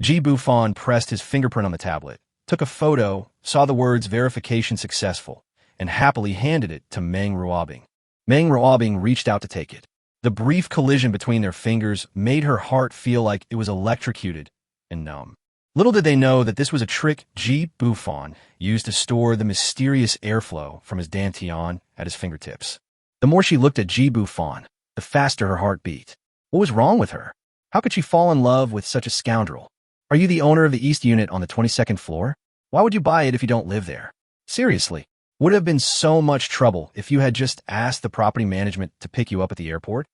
Ji Bufan pressed his fingerprint on the tablet, took a photo, saw the words verification successful, and happily handed it to Meng Ruobing. Meng Ruobing reached out to take it. The brief collision between their fingers made her heart feel like it was electrocuted and numb. Little did they know that this was a trick Ji Bufan used to store the mysterious airflow from his dantian at his fingertips. The more she looked at Ji Bufan, the faster her heart beat. What was wrong with her? How could she fall in love with such a scoundrel? Are you the owner of the East Unit on the 22nd floor? Why would you buy it if you don't live there? Seriously, would it have been so much trouble if you had just asked the property management to pick you up at the airport?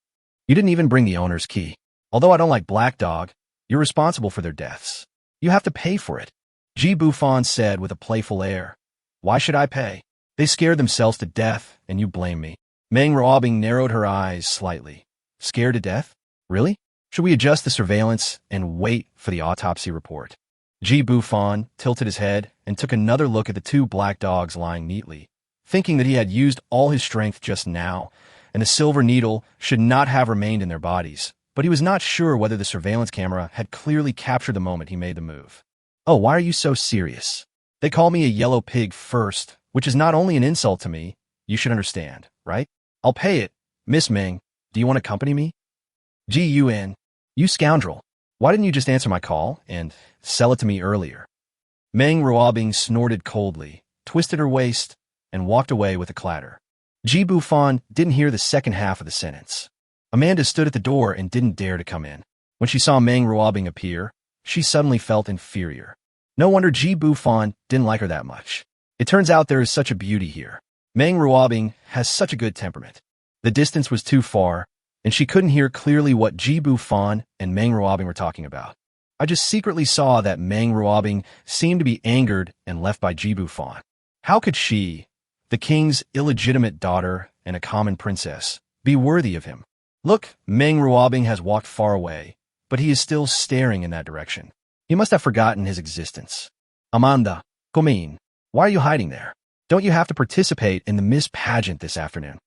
You didn't even bring the owner's key. Although I don't like Black Dog, you're responsible for their deaths. You have to pay for it. Ji Bufan said with a playful air. Why should I pay? They scared themselves to death, and you blame me. Meng Ruobing narrowed her eyes slightly. Scared to death? Really? Should we adjust the surveillance and wait for the autopsy report? Ji Bufan tilted his head and took another look at the two black dogs lying neatly, thinking that he had used all his strength just now, and the silver needle should not have remained in their bodies, but he was not sure whether the surveillance camera had clearly captured the moment he made the move. Oh, why are you so serious? They call me a yellow pig first, which is not only an insult to me, you should understand, right? I'll pay it. Miss Meng, do you want to accompany me? G-U-N, you scoundrel. Why didn't you just answer my call and sell it to me earlier? Meng Ruobing snorted coldly, twisted her waist, and walked away with a clatter. Ji Bufan didn't hear the second half of the sentence. Amanda stood at the door and didn't dare to come in. When she saw Meng Ruobing appear, she suddenly felt inferior. No wonder Ji Bufan didn't like her that much. It turns out there is such a beauty here. Meng Ruobing has such a good temperament. The distance was too far, and she couldn't hear clearly what Ji Bufan and Meng Ruobing were talking about. I just secretly saw that Meng Ruobing seemed to be angered and left by Ji Bufan. How could she, the king's illegitimate daughter and a common princess, be worthy of him? Look, Meng Ruobing has walked far away, but he is still staring in that direction. He must have forgotten his existence. Amanda, come in. Why are you hiding there? Don't you have to participate in the Miss Pageant this afternoon?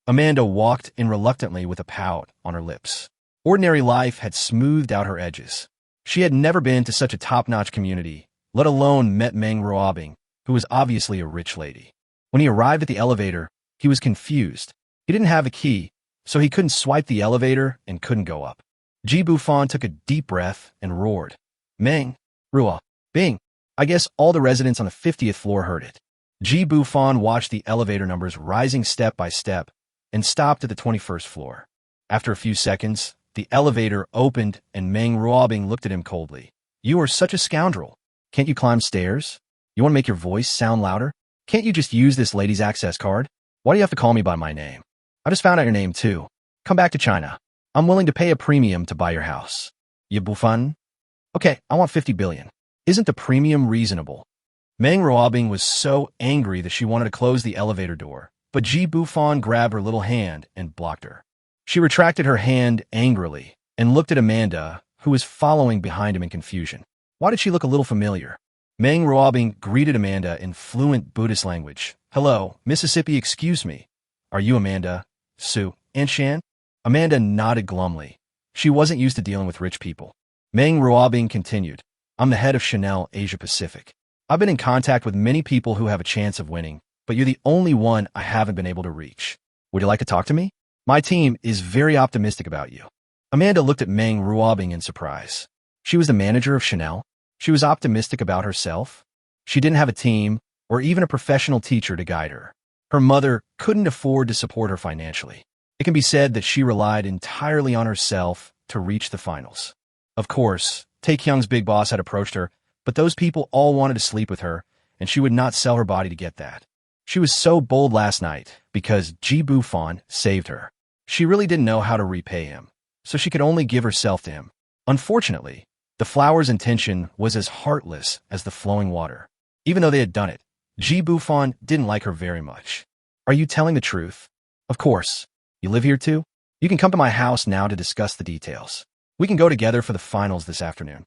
Amanda walked in reluctantly with a pout on her lips. Ordinary life had smoothed out her edges. She had never been to such a top-notch community, let alone met Meng Ruobing, who was obviously a rich lady. When he arrived at the elevator, he was confused. He didn't have a key, so he couldn't swipe the elevator and couldn't go up. Bufan took a deep breath and roared. Meng Ruobing. I guess all the residents on the 50th floor heard it. Bufan watched the elevator numbers rising step by step and stopped at the 21st floor. After a few seconds, the elevator opened and Meng Ruobing looked at him coldly. You are such a scoundrel. Can't you climb stairs? You want to make your voice sound louder? Can't you just use this lady's access card? Why do you have to call me by my name? I just found out your name too. Come back to China. I'm willing to pay a premium to buy your house. You Bufan? Okay, I want 50 billion. Isn't the premium reasonable? Meng Ruobing was so angry that she wanted to close the elevator door, but Bufan grabbed her little hand and blocked her. She retracted her hand angrily and looked at Amanda, who was following behind him in confusion. Why did she look a little familiar? Meng Ruobing greeted Amanda in fluent Buddhist language. Hello, Mississippi, excuse me. Are you Amanda, Sue, and Shan? Amanda nodded glumly. She wasn't used to dealing with rich people. Meng Ruobing continued. I'm the head of Chanel Asia Pacific. I've been in contact with many people who have a chance of winning, but you're the only one I haven't been able to reach. Would you like to talk to me? My team is very optimistic about you. Amanda looked at Meng Ruobing in surprise. She was the manager of Chanel. She was optimistic about herself. She didn't have a team or even a professional teacher to guide her. Her mother couldn't afford to support her financially. It can be said that she relied entirely on herself to reach the finals. Of course, Taekyung's big boss had approached her, but those people all wanted to sleep with her, and she would not sell her body to get that. She was so bold last night because Bufan saved her. She really didn't know how to repay him, so she could only give herself to him. Unfortunately, the flower's intention was as heartless as the flowing water. Even though they had done it, Bufan didn't like her very much. Are you telling the truth? Of course. You live here too? You can come to my house now to discuss the details. We can go together for the finals this afternoon.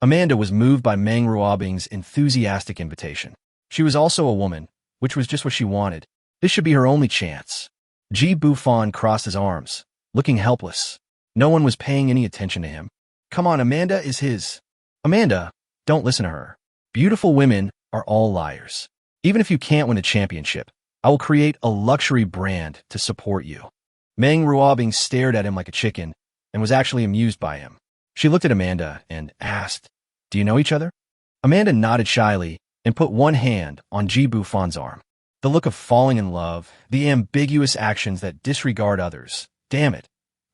Amanda was moved by Meng Ruobing's enthusiastic invitation. She was also a woman, which was just what she wanted. This should be her only chance. Bufan crossed his arms, looking helpless. No one was paying any attention to him. Come on, Amanda is his. Amanda, don't listen to her. Beautiful women are all liars. Even if you can't win a championship, I will create a luxury brand to support you. Meng Ruobing stared at him like a chicken and was actually amused by him. She looked at Amanda and asked, Do you know each other? Amanda nodded shyly and put one hand on Bufan's arm. The look of falling in love, the ambiguous actions that disregard others. Damn it.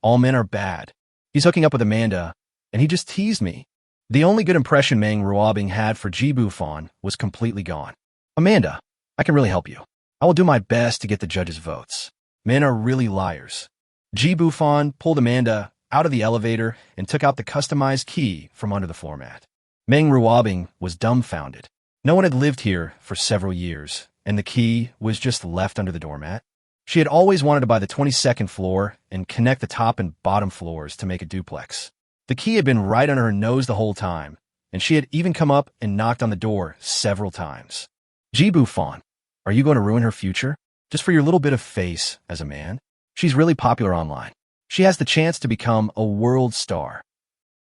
All men are bad. He's hooking up with Amanda, and he just teased me. The only good impression Meng Ruobing had for Bufan was completely gone. Amanda, I can really help you. I will do my best to get the judges' votes. Men are really liars. Bufan pulled Amanda out of the elevator and took out the customized key from under the floor mat. Meng Ruobing was dumbfounded. No one had lived here for several years, and the key was just left under the doormat. She had always wanted to buy the 22nd floor and connect the top and bottom floors to make a duplex. The key had been right under her nose the whole time, and she had even come up and knocked on the door several times. Bufan, are you going to ruin her future? Just for your little bit of face as a man? She's really popular online. She has the chance to become a world star.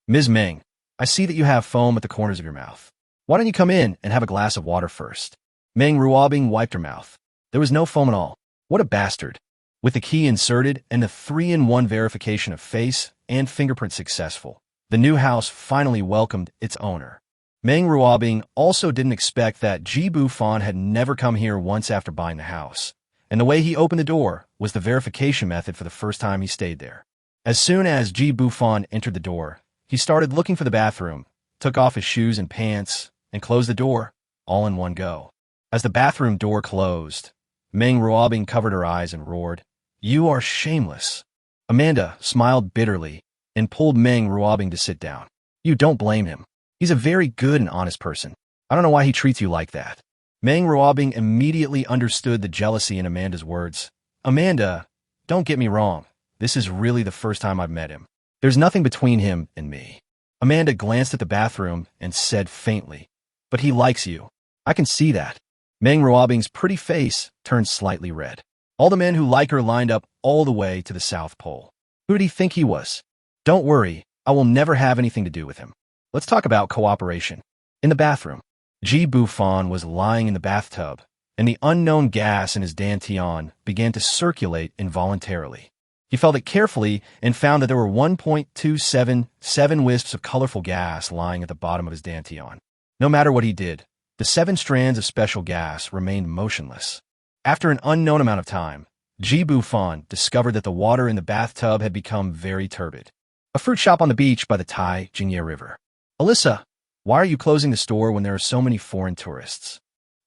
Ms. Meng, I see that you have foam at the corners of your mouth. Why don't you come in and have a glass of water first? Meng Ruobing wiped her mouth. There was no foam at all. What a bastard. With the key inserted and the 3-in-1 verification of face and fingerprint successful, the new house finally welcomed its owner. Meng Ruobing also didn't expect that Bufan had never come here once after buying the house, and the way he opened the door was the verification method for the first time he stayed there. As soon as Bufan entered the door, he started looking for the bathroom, took off his shoes and pants, and closed the door, all in one go. As the bathroom door closed, Meng Ruobing covered her eyes and roared, You are shameless. Amanda smiled bitterly and pulled Meng Ruobing to sit down. You don't blame him. He's a very good and honest person. I don't know why he treats you like that. Meng Ruobing immediately understood the jealousy in Amanda's words. Amanda, don't get me wrong. This is really the first time I've met him. There's nothing between him and me. Amanda glanced at the bathroom and said faintly, But he likes you. I can see that. Meng Ruobing's pretty face turned slightly red. All the men who like her lined up all the way to the South Pole. Who did he think he was? Don't worry, I will never have anything to do with him. Let's talk about cooperation. In the bathroom, Ji Bufan was lying in the bathtub, and the unknown gas in his dantian began to circulate involuntarily. He felt it carefully and found that there were 1.277 wisps of colorful gas lying at the bottom of his dantian. No matter what he did, the 7 strands of special gas remained motionless. After an unknown amount of time, Ji Bufan discovered that the water in the bathtub had become very turbid. A fruit shop on the beach by the Tai Jingye River. Alyssa, why are you closing the store when there are so many foreign tourists?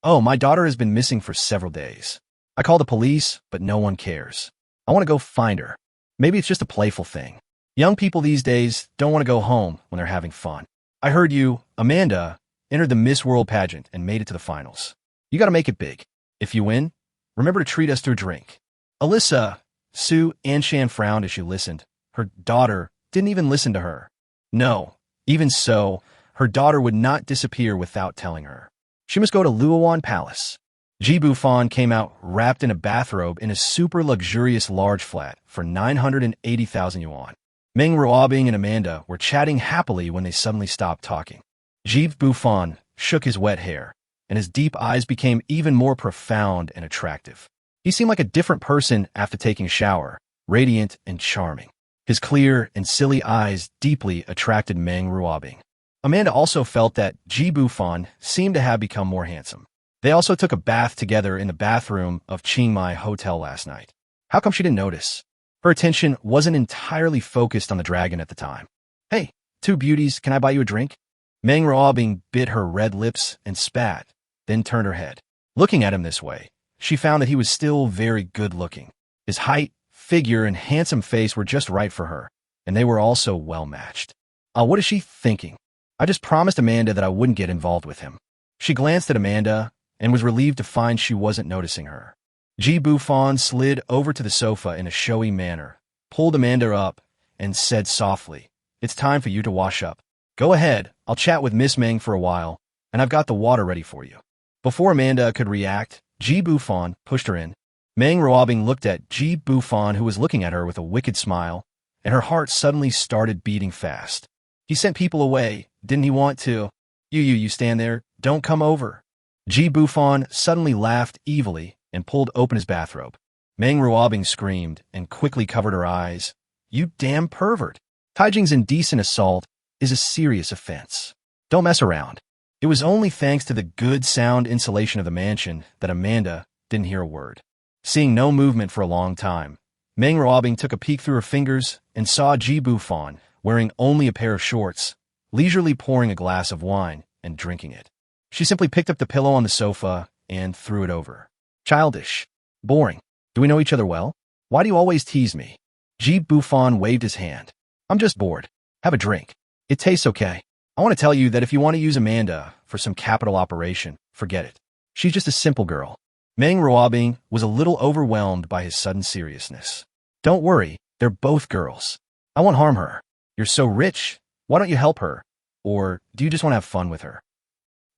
Oh, my daughter has been missing for several days. I called the police, but no one cares. I want to go find her. Maybe it's just a playful thing. Young people these days don't want to go home when they're having fun. I heard you, Amanda, entered the Miss World pageant and made it to the finals. You got to make it big. If you win, remember to treat us to a drink. Alyssa, Sue Anshan frowned as she listened. Her daughter didn't even listen to her. No, even so, her daughter would not disappear without telling her. She must go to Luowan Palace. Ji Bufan came out wrapped in a bathrobe in a super luxurious large flat for 980,000 yuan. Meng Ruobing and Amanda were chatting happily when they suddenly stopped talking. Ji Bufan shook his wet hair, and his deep eyes became even more profound and attractive. He seemed like a different person after taking a shower, radiant and charming. His clear and silly eyes deeply attracted Meng Ruobing. Amanda also felt that Ji Bufan seemed to have become more handsome. They also took a bath together in the bathroom of Chiang Mai Hotel last night. How come she didn't notice? Her attention wasn't entirely focused on the dragon at the time. Hey, 2 beauties, can I buy you a drink? Meng Ruobing bit her red lips and spat, then turned her head. Looking at him this way, she found that he was still very good-looking. His height, figure, and handsome face were just right for her, and they were also well-matched. What is she thinking? I just promised Amanda that I wouldn't get involved with him. She glanced at Amanda and was relieved to find she wasn't noticing her. Ji Bufan slid over to the sofa in a showy manner, pulled Amanda up, and said softly, "It's time for you to wash up. Go ahead, I'll chat with Miss Meng for a while, and I've got the water ready for you." Before Amanda could react, Ji Bufan pushed her in. Meng Ruobing looked at Ji Bufan, who was looking at her with a wicked smile, and her heart suddenly started beating fast. He sent people away, didn't he want to? You stand there, don't come over. Ji Bufan suddenly laughed evilly and pulled open his bathrobe. Meng Ruobing screamed and quickly covered her eyes. You damn pervert. Taijing's indecent assault is a serious offense. Don't mess around. It was only thanks to the good sound insulation of the mansion that Amanda didn't hear a word. Seeing no movement for a long time, Meng Ruobing took a peek through her fingers and saw Ji Bufan wearing only a pair of shorts, leisurely pouring a glass of wine and drinking it. She simply picked up the pillow on the sofa and threw it over. Childish. Boring. Do we know each other well? Why do you always tease me? Ji Bufan waved his hand. I'm just bored. Have a drink. It tastes okay. I want to tell you that if you want to use Amanda for some capital operation, forget it. She's just a simple girl. Meng Ruobing was a little overwhelmed by his sudden seriousness. Don't worry, they're both girls. I won't harm her. You're so rich. Why don't you help her? Or do you just want to have fun with her?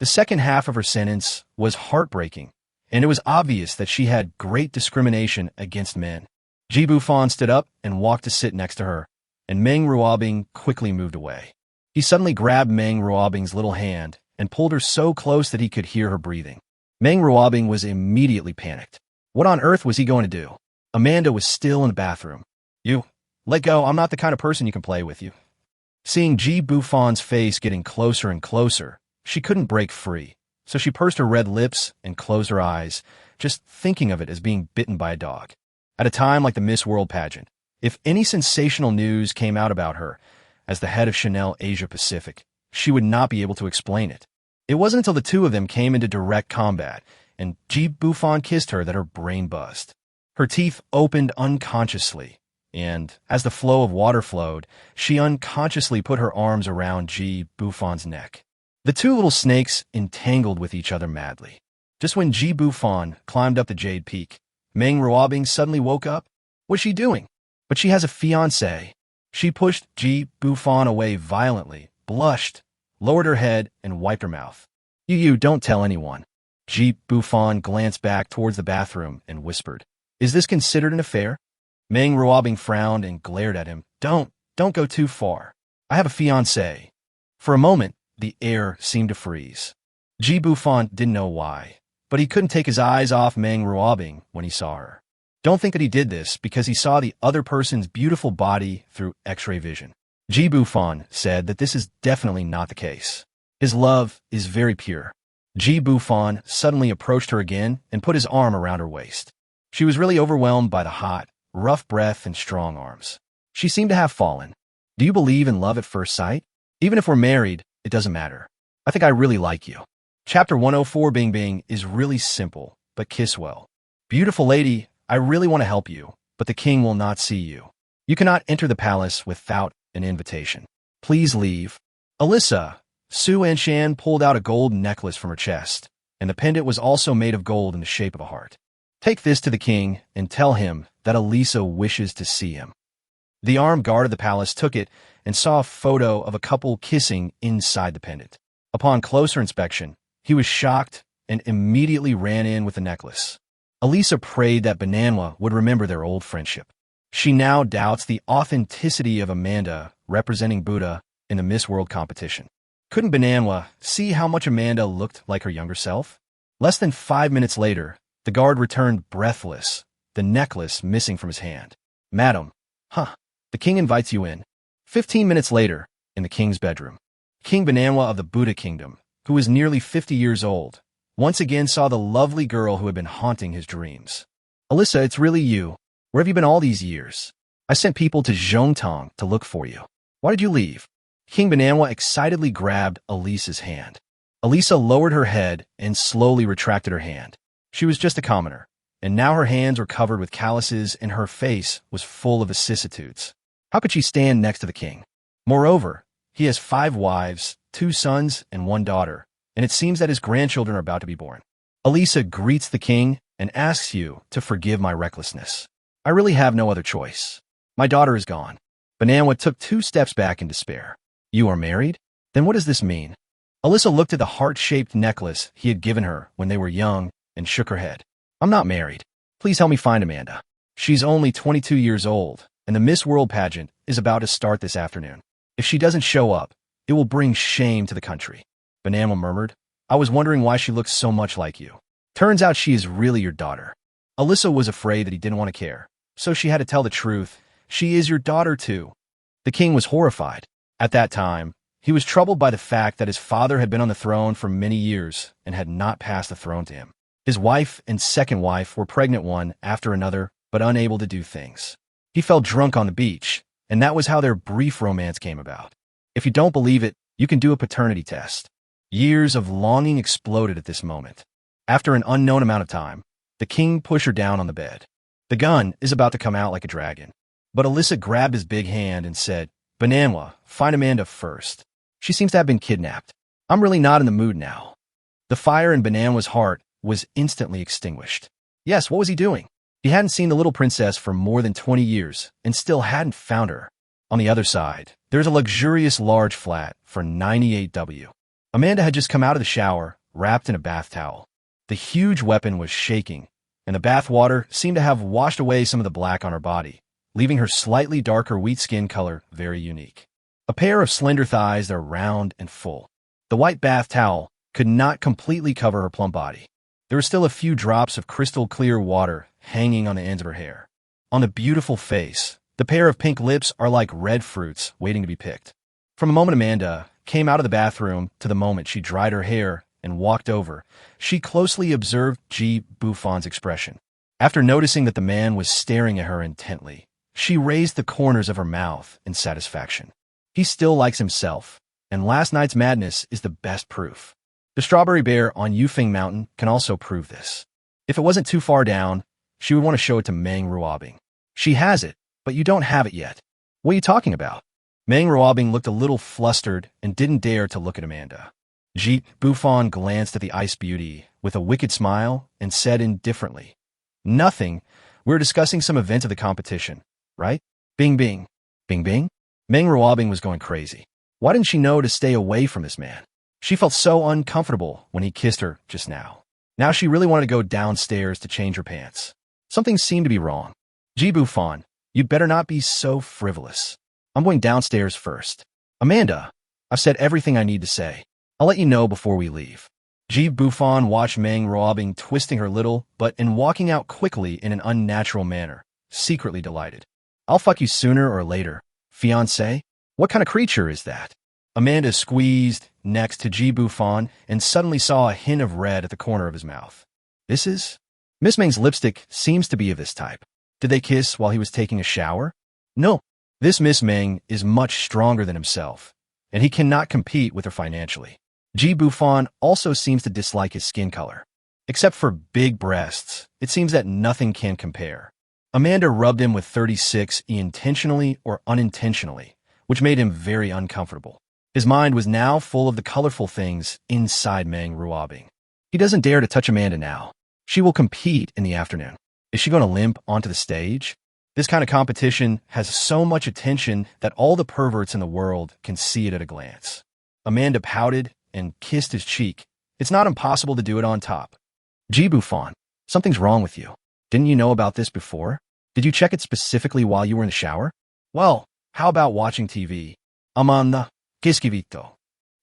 The second half of her sentence was heartbreaking, and it was obvious that she had great discrimination against men. Ji Bufan stood up and walked to sit next to her, and Meng Ruobing quickly moved away. He suddenly grabbed Meng Ruobing's little hand and pulled her so close that he could hear her breathing. Meng Ruobing was immediately panicked. What on earth was he going to do? Amanda was still in the bathroom. You, let go, I'm not the kind of person you can play with you. Seeing Ji Bufan's face getting closer and closer, she couldn't break free, so she pursed her red lips and closed her eyes, just thinking of it as being bitten by a dog. At a time like the Miss World pageant, if any sensational news came out about her, as the head of Chanel Asia Pacific, she would not be able to explain it. It wasn't until the two of them came into direct combat, and Ji Bufan kissed her, that her brain buzzed. Her teeth opened unconsciously, and as the flow of water flowed, she unconsciously put her arms around Ji Bufan's neck. The two little snakes entangled with each other madly. Just when Ji Bufan climbed up the Jade Peak, Meng Ruobing suddenly woke up. What's she doing? But she has a fiancé. She pushed Ji Bufan away violently, blushed, lowered her head, and wiped her mouth. You don't tell anyone. Ji Bufan glanced back towards the bathroom and whispered, "Is this considered an affair?" Meng Ruobing frowned and glared at him. Don't go too far. I have a fiancé." For a moment, the air seemed to freeze. Ji Bufan didn't know why, but he couldn't take his eyes off Meng Ruobing when he saw her. Don't think that he did this because he saw the other person's beautiful body through X-ray vision. Ji Bufan said that this is definitely not the case. His love is very pure. Ji Bufan suddenly approached her again and put his arm around her waist. She was really overwhelmed by the hot, rough breath and strong arms. She seemed to have fallen. "Do you believe in love at first sight? Even if we're married, it doesn't matter. I think I really like you." Chapter 104 Bing Bing is really simple, but kiss well. "Beautiful lady, I really want to help you, but the king will not see you. You cannot enter the palace without an invitation. Please leave." Alyssa, Su Anshan pulled out a gold necklace from her chest, and the pendant was also made of gold in the shape of a heart. "Take this to the king and tell him that Alyssa wishes to see him." The armed guard of the palace took it and saw a photo of a couple kissing inside the pendant. Upon closer inspection, he was shocked and immediately ran in with the necklace. Alyssa prayed that Bananwa would remember their old friendship. She now doubts the authenticity of Amanda representing Buddha in the Miss World competition. Couldn't Bananwa see how much Amanda looked like her younger self? Less than 5 minutes later, the guard returned breathless, the necklace missing from his hand. "Madam, the king invites you in." 15 minutes later, in the king's bedroom, King Bananwa of the Buddha kingdom, who was nearly 50 years old, once again saw the lovely girl who had been haunting his dreams. "Alyssa, it's really you. Where have you been all these years? I sent people to Zhongtong to look for you. Why did you leave?" King Bananwa excitedly grabbed Alyssa's hand. Alyssa lowered her head and slowly retracted her hand. She was just a commoner, and now her hands were covered with calluses and her face was full of vicissitudes. How could she stand next to the king? Moreover, he has 5 wives, 2 sons, and 1 daughter, and it seems that his grandchildren are about to be born. Alyssa greets the king and asks you to forgive my recklessness. I really have no other choice. My daughter is gone. Bananwa took 2 steps back in despair. "You are married? Then what does this mean?" Alyssa looked at the heart-shaped necklace he had given her when they were young and shook her head. "I'm not married. Please help me find Amanda. She's only 22 years old, and the Miss World pageant is about to start this afternoon. If she doesn't show up, it will bring shame to the country." Bananwa murmured, "I was wondering why she looks so much like you. Turns out she is really your daughter." Alyssa was afraid that he didn't want to care, so she had to tell the truth. "She is your daughter too." The king was horrified. At that time, he was troubled by the fact that his father had been on the throne for many years and had not passed the throne to him. His wife and second wife were pregnant one after another, but unable to do things. He fell drunk on the beach, and that was how their brief romance came about. If you don't believe it, you can do a paternity test. Years of longing exploded at this moment. After an unknown amount of time, the king pushed her down on the bed. The gun is about to come out like a dragon. But Alyssa grabbed his big hand and said, "Bananwa, find Amanda first. She seems to have been kidnapped. I'm really not in the mood now." The fire in Bananwa's heart was instantly extinguished. Yes, what was he doing? He hadn't seen the little princess for more than 20 years and still hadn't found her. On the other side, there's a luxurious large flat for 98W. Amanda had just come out of the shower, wrapped in a bath towel. The huge weapon was shaking, and the bath water seemed to have washed away some of the black on her body, leaving her slightly darker wheat skin color very unique. A pair of slender thighs that are round and full. The white bath towel could not completely cover her plump body. There were still a few drops of crystal clear water hanging on the ends of her hair. On the beautiful face, the pair of pink lips are like red fruits waiting to be picked. From the moment Amanda came out of the bathroom to the moment she dried her hair and walked over, she closely observed Ji Bufan's expression. After noticing that the man was staring at her intently, she raised the corners of her mouth in satisfaction. He still likes himself, and last night's madness is the best proof. The strawberry bear on Yufeng Mountain can also prove this. If it wasn't too far down, she would want to show it to Meng Ruobing. She has it, but you don't have it yet. What are you talking about? Meng Ruobing looked a little flustered and didn't dare to look at Amanda. Ji Bufan glanced at the ice beauty with a wicked smile and said indifferently, "Nothing. We're discussing some event of the competition, right? Bing bing. Bing bing?" Meng Ruobing was going crazy. Why didn't she know to stay away from this man? She felt so uncomfortable when he kissed her just now. Now she really wanted to go downstairs to change her pants. Something seemed to be wrong. Ji Bufan, you'd better not be so frivolous. I'm going downstairs first. Amanda, I've said everything I need to say. I'll let you know before we leave. Ji Bufan watched Meng Ruobing twisting her little butt and walking out quickly in an unnatural manner, secretly delighted. I'll fuck you sooner or later, fiancé. What kind of creature is that? Amanda squeezed next to Ji Bufan and suddenly saw a hint of red at the corner of his mouth. This is? Miss Meng's lipstick seems to be of this type. Did they kiss while he was taking a shower? No. This Miss Meng is much stronger than himself, and he cannot compete with her financially. Ji Bufan also seems to dislike his skin color. Except for big breasts, it seems that nothing can compare. Amanda rubbed him with 36 intentionally or unintentionally, which made him very uncomfortable. His mind was now full of the colorful things inside Meng Ruobing. He doesn't dare to touch Amanda now. She will compete in the afternoon. Is she going to limp onto the stage? This kind of competition has so much attention that all the perverts in the world can see it at a glance. Amanda pouted and kissed his cheek. It's not impossible to do it on top. Ji Bufan, something's wrong with you. Didn't you know about this before? Did you check it specifically while you were in the shower? Well, how about watching TV? I'm on the Giskivito.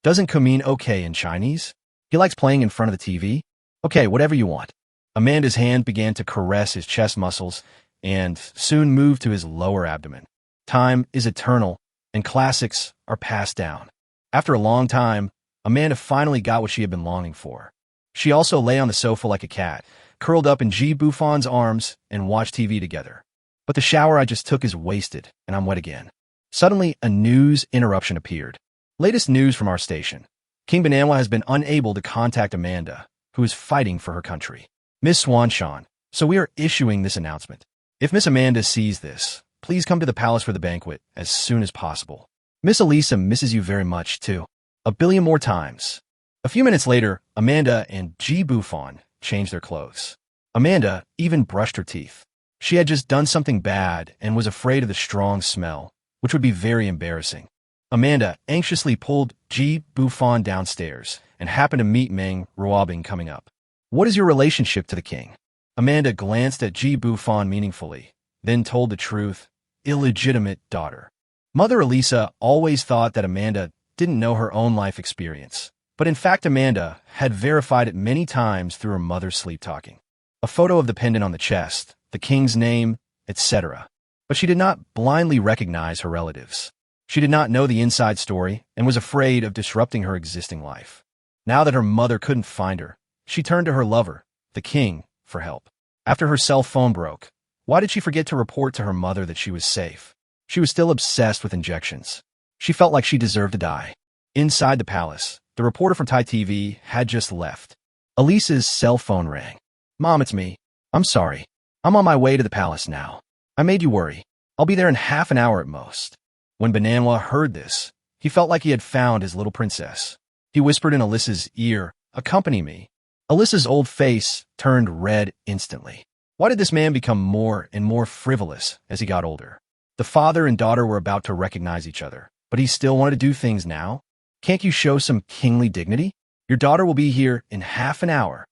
Doesn't come mean okay in Chinese? He likes playing in front of the TV? Okay, whatever you want. Amanda's hand began to caress his chest muscles and soon moved to his lower abdomen. Time is eternal, and classics are passed down. After a long time, Amanda finally got what she had been longing for. She also lay on the sofa like a cat, curled up in Ji Bufan's arms, and watched TV together. But the shower I just took is wasted, and I'm wet again. Suddenly, a news interruption appeared. Latest news from our station. King Manhwa has been unable to contact Amanda, who is fighting for her country. Miss Shone, so we are issuing this announcement. If Miss Amanda sees this, please come to the palace for the banquet as soon as possible. Miss Elisa misses you very much, too. A billion more times. A few minutes later, Amanda and Ji Bufan changed their clothes. Amanda even brushed her teeth. She had just done something bad and was afraid of the strong smell, which would be very embarrassing. Amanda anxiously pulled Ji Bufan downstairs and happened to meet Meng Ruobing coming up. What is your relationship to the king? Amanda glanced at Ji Bufan meaningfully, then told the truth. Illegitimate daughter. Mother Elisa always thought that Amanda didn't know her own life experience, but in fact Amanda had verified it many times through her mother's sleep-talking. A photo of the pendant on the chest, the king's name, etc. But she did not blindly recognize her relatives. She did not know the inside story and was afraid of disrupting her existing life. Now that her mother couldn't find her, she turned to her lover, the king, for help. After her cell phone broke, why did she forget to report to her mother that she was safe? She was still obsessed with injections. She felt like she deserved to die. Inside the palace, the reporter from Thai TV had just left. Elisa's cell phone rang. Mom, it's me. I'm sorry. I'm on my way to the palace now. I made you worry. I'll be there in half an hour at most. When Manhwa heard this, he felt like he had found his little princess. He whispered in Alyssa's ear, "Accompany me." Alyssa's old face turned red instantly. Why did this man become more and more frivolous as he got older? The father and daughter were about to recognize each other, but he still wanted to do things now. Can't you show some kingly dignity? Your daughter will be here in half an hour.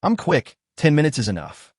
I'm quick. 10 minutes is enough.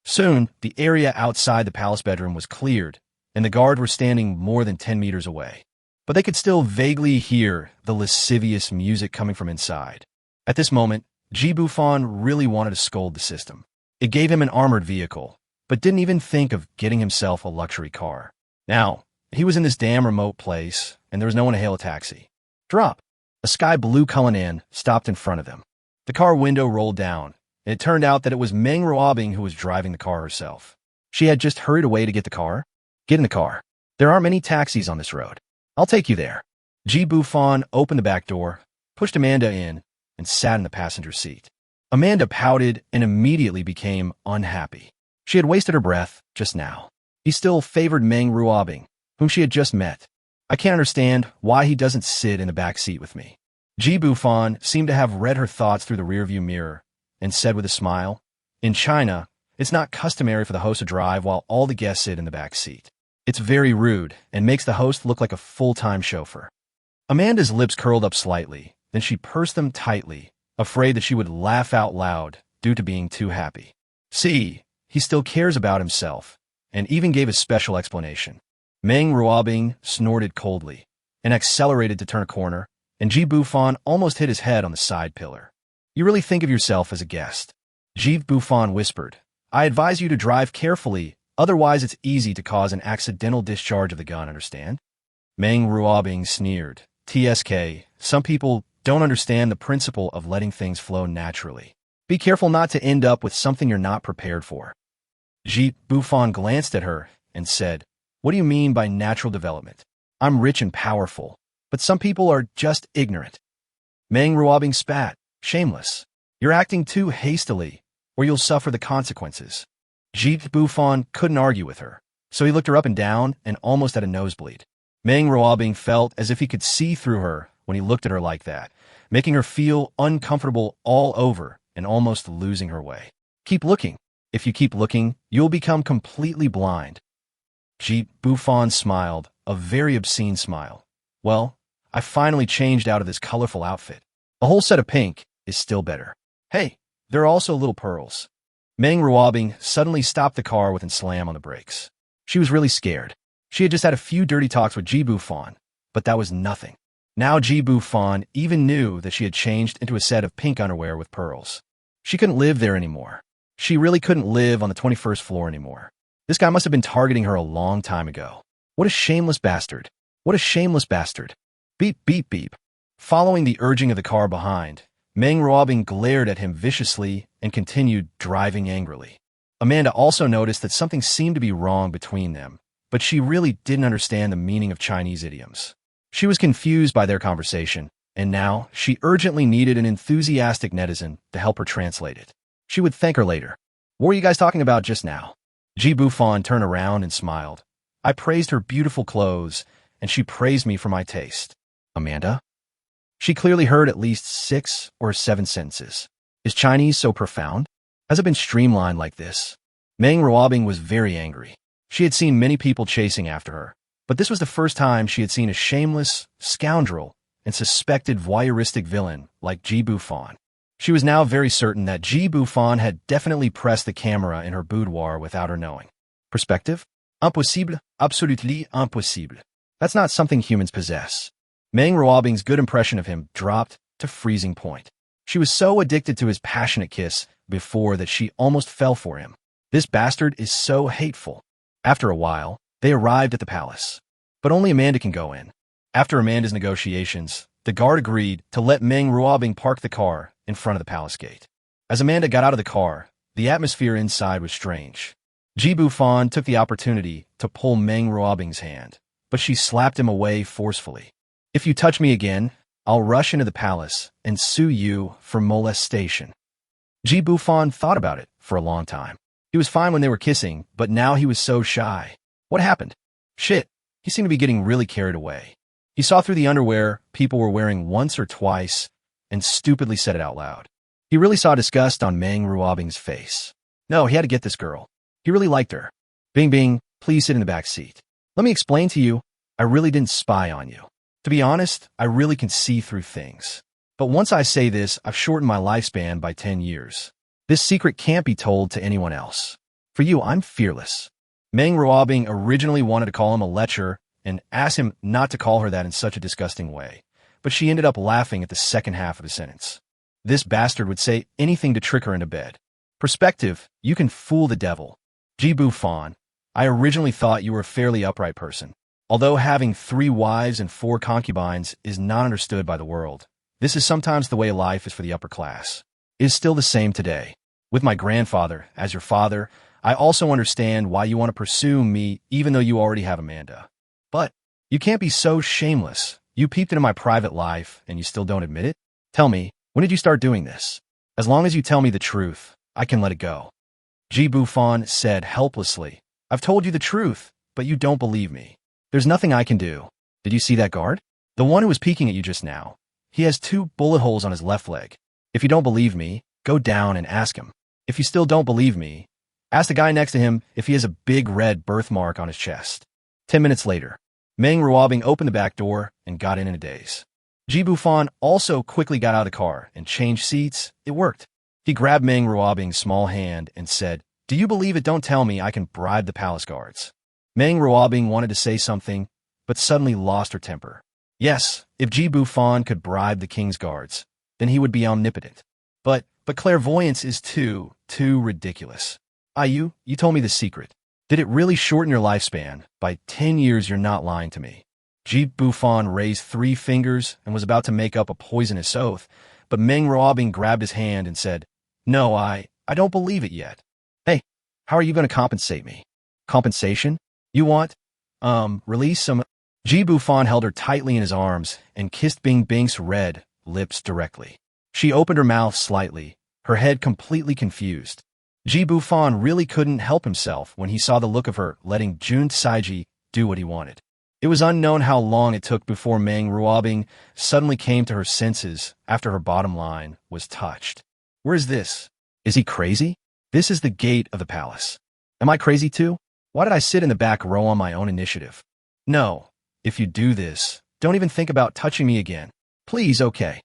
Soon, the area outside the palace bedroom was cleared, and the guard were standing more than 10 meters away. But they could still vaguely hear the lascivious music coming from inside. At this moment, Ji Bufan really wanted to scold the system. It gave him an armored vehicle, but didn't even think of getting himself a luxury car. Now, he was in this damn remote place, and there was no one to hail a taxi. Drop. A sky blue Cullinan stopped in front of them. The car window rolled down, and it turned out that it was Meng Ruobing who was driving the car herself. She had just hurried away to get the car. Get in the car. There aren't many taxis on this road. I'll take you there. Ji Bufan opened the back door, pushed Amanda in, and sat in the passenger seat. Amanda pouted and immediately became unhappy. She had wasted her breath just now. He still favored Meng Ruobing, whom she had just met. I can't understand why he doesn't sit in the back seat with me. Ji Bufan seemed to have read her thoughts through the rearview mirror and said with a smile, "In China, it's not customary for the host to drive while all the guests sit in the back seat. It's very rude and makes the host look like a full-time chauffeur." Amanda's lips curled up slightly, then she pursed them tightly, afraid that she would laugh out loud due to being too happy. See, he still cares about himself, and even gave a special explanation. Meng Ruobing snorted coldly and accelerated to turn a corner, and Ji Bufan almost hit his head on the side pillar. You really think of yourself as a guest. Ji Bufan whispered, I advise you to drive carefully, otherwise it's easy to cause an accidental discharge of the gun, understand? Meng Ruobing sneered, TSK, some people don't understand the principle of letting things flow naturally. Be careful not to end up with something you're not prepared for. Ji Bufan glanced at her and said, What do you mean by natural development? I'm rich and powerful, but some people are just ignorant. Meng Ruobing spat, shameless. You're acting too hastily, or you'll suffer the consequences. Ji Bufan couldn't argue with her, so he looked her up and down and almost had a nosebleed. Meng Ruobing felt as if he could see through her when he looked at her like that, making her feel uncomfortable all over and almost losing her way. Keep looking. If you keep looking, you'll become completely blind. Ji Bufan smiled, a very obscene smile. Well, I finally changed out of this colorful outfit. A whole set of pink is still better. Hey, there are also little pearls. Meng Ruobing suddenly stopped the car with a slam on the brakes. She was really scared. She had just had a few dirty talks with Ji Bufan, but that was nothing. Now Ji Bufan even knew that she had changed into a set of pink underwear with pearls. She couldn't live there anymore. She really couldn't live on the 21st floor anymore. This guy must have been targeting her a long time ago. What a shameless bastard. What a shameless bastard. Beep, beep, beep. Following the urging of the car behind, Meng Ruobing glared at him viciously and continued driving angrily. Amanda also noticed that something seemed to be wrong between them, but she really didn't understand the meaning of Chinese idioms. She was confused by their conversation, and now she urgently needed an enthusiastic netizen to help her translate it. She would thank her later. What were you guys talking about just now? Ji Bufan turned around and smiled. I praised her beautiful clothes, and she praised me for my taste. Amanda? She clearly heard at least 6 or 7 sentences. Is Chinese so profound? Has it been streamlined like this? Meng Ruobing was very angry. She had seen many people chasing after her, but this was the first time she had seen a shameless, scoundrel, and suspected voyeuristic villain like Ji Bufan. She was now very certain that Ji Bufan had definitely pressed the camera in her boudoir without her knowing. Perspective? Impossible, absolutely impossible. That's not something humans possess. Meng Ruobing's good impression of him dropped to freezing point. She was so addicted to his passionate kiss before that she almost fell for him. This bastard is so hateful. After a while, they arrived at the palace. But only Amanda can go in. After Amanda's negotiations, the guard agreed to let Meng Ruobing park the car in front of the palace gate. As Amanda got out of the car, the atmosphere inside was strange. Ji Bufan took the opportunity to pull Meng Ruobing's hand, but she slapped him away forcefully. If you touch me again, I'll rush into the palace and sue you for molestation. Ji Bufan thought about it for a long time. He was fine when they were kissing, but now he was so shy. What happened? Shit, he seemed to be getting really carried away. He saw through the underwear people were wearing once or twice and stupidly said it out loud. He really saw disgust on Meng Ruobing's face. No, he had to get this girl. He really liked her. Bing Bing, please sit in the back seat. Let me explain to you, I really didn't spy on you. To be honest, I really can see through things. But once I say this, I've shortened my lifespan by 10 years. This secret can't be told to anyone else. For you, I'm fearless. Meng Ruobing originally wanted to call him a lecher and asked him not to call her that in such a disgusting way, but she ended up laughing at the second half of the sentence. This bastard would say anything to trick her into bed. Perspective, you can fool the devil. Ji Bufan, I originally thought you were a fairly upright person. Although having 3 wives and 4 concubines is not understood by the world, this is sometimes the way life is for the upper class. It is still the same today. With my grandfather, as your father, I also understand why you want to pursue me even though you already have Amanda. But you can't be so shameless. You peeped into my private life and you still don't admit it? Tell me, when did you start doing this? As long as you tell me the truth, I can let it go. Ji Bufan said helplessly, I've told you the truth, but you don't believe me. There's nothing I can do. Did you see that guard? The one who was peeking at you just now. He has 2 bullet holes on his left leg. If you don't believe me, go down and ask him. If you still don't believe me, ask the guy next to him if he has a big red birthmark on his chest. 10 minutes later, Meng Ruobing opened the back door and got in a daze. Ji Bufan also quickly got out of the car and changed seats. It worked. He grabbed Meng Ruobing's small hand and said, "Do you believe it? Don't tell me I can bribe the palace guards." Meng Ruobing wanted to say something, but suddenly lost her temper. Yes, if Ji Bufan could bribe the king's guards, then he would be omnipotent. But clairvoyance is too ridiculous. You told me the secret. Did it really shorten your lifespan? By 10 years, you're not lying to me. Ji Bufan raised 3 fingers and was about to make up a poisonous oath, but Meng Ruobing grabbed his hand and said, "No, I don't believe it yet." "Hey, how are you going to compensate me?" "Compensation? You want, release some—" Ji Bufan held her tightly in his arms and kissed Bing Bing's red lips directly. She opened her mouth slightly, her head completely confused. Ji Bufan really couldn't help himself when he saw the look of her letting Jun Saiji do what he wanted. It was unknown how long it took before Meng Ruobing suddenly came to her senses after her bottom line was touched. Where is this? Is he crazy? This is the gate of the palace. Am I crazy too? Why did I sit in the back row on my own initiative? No, if you do this, don't even think about touching me again. Please, okay.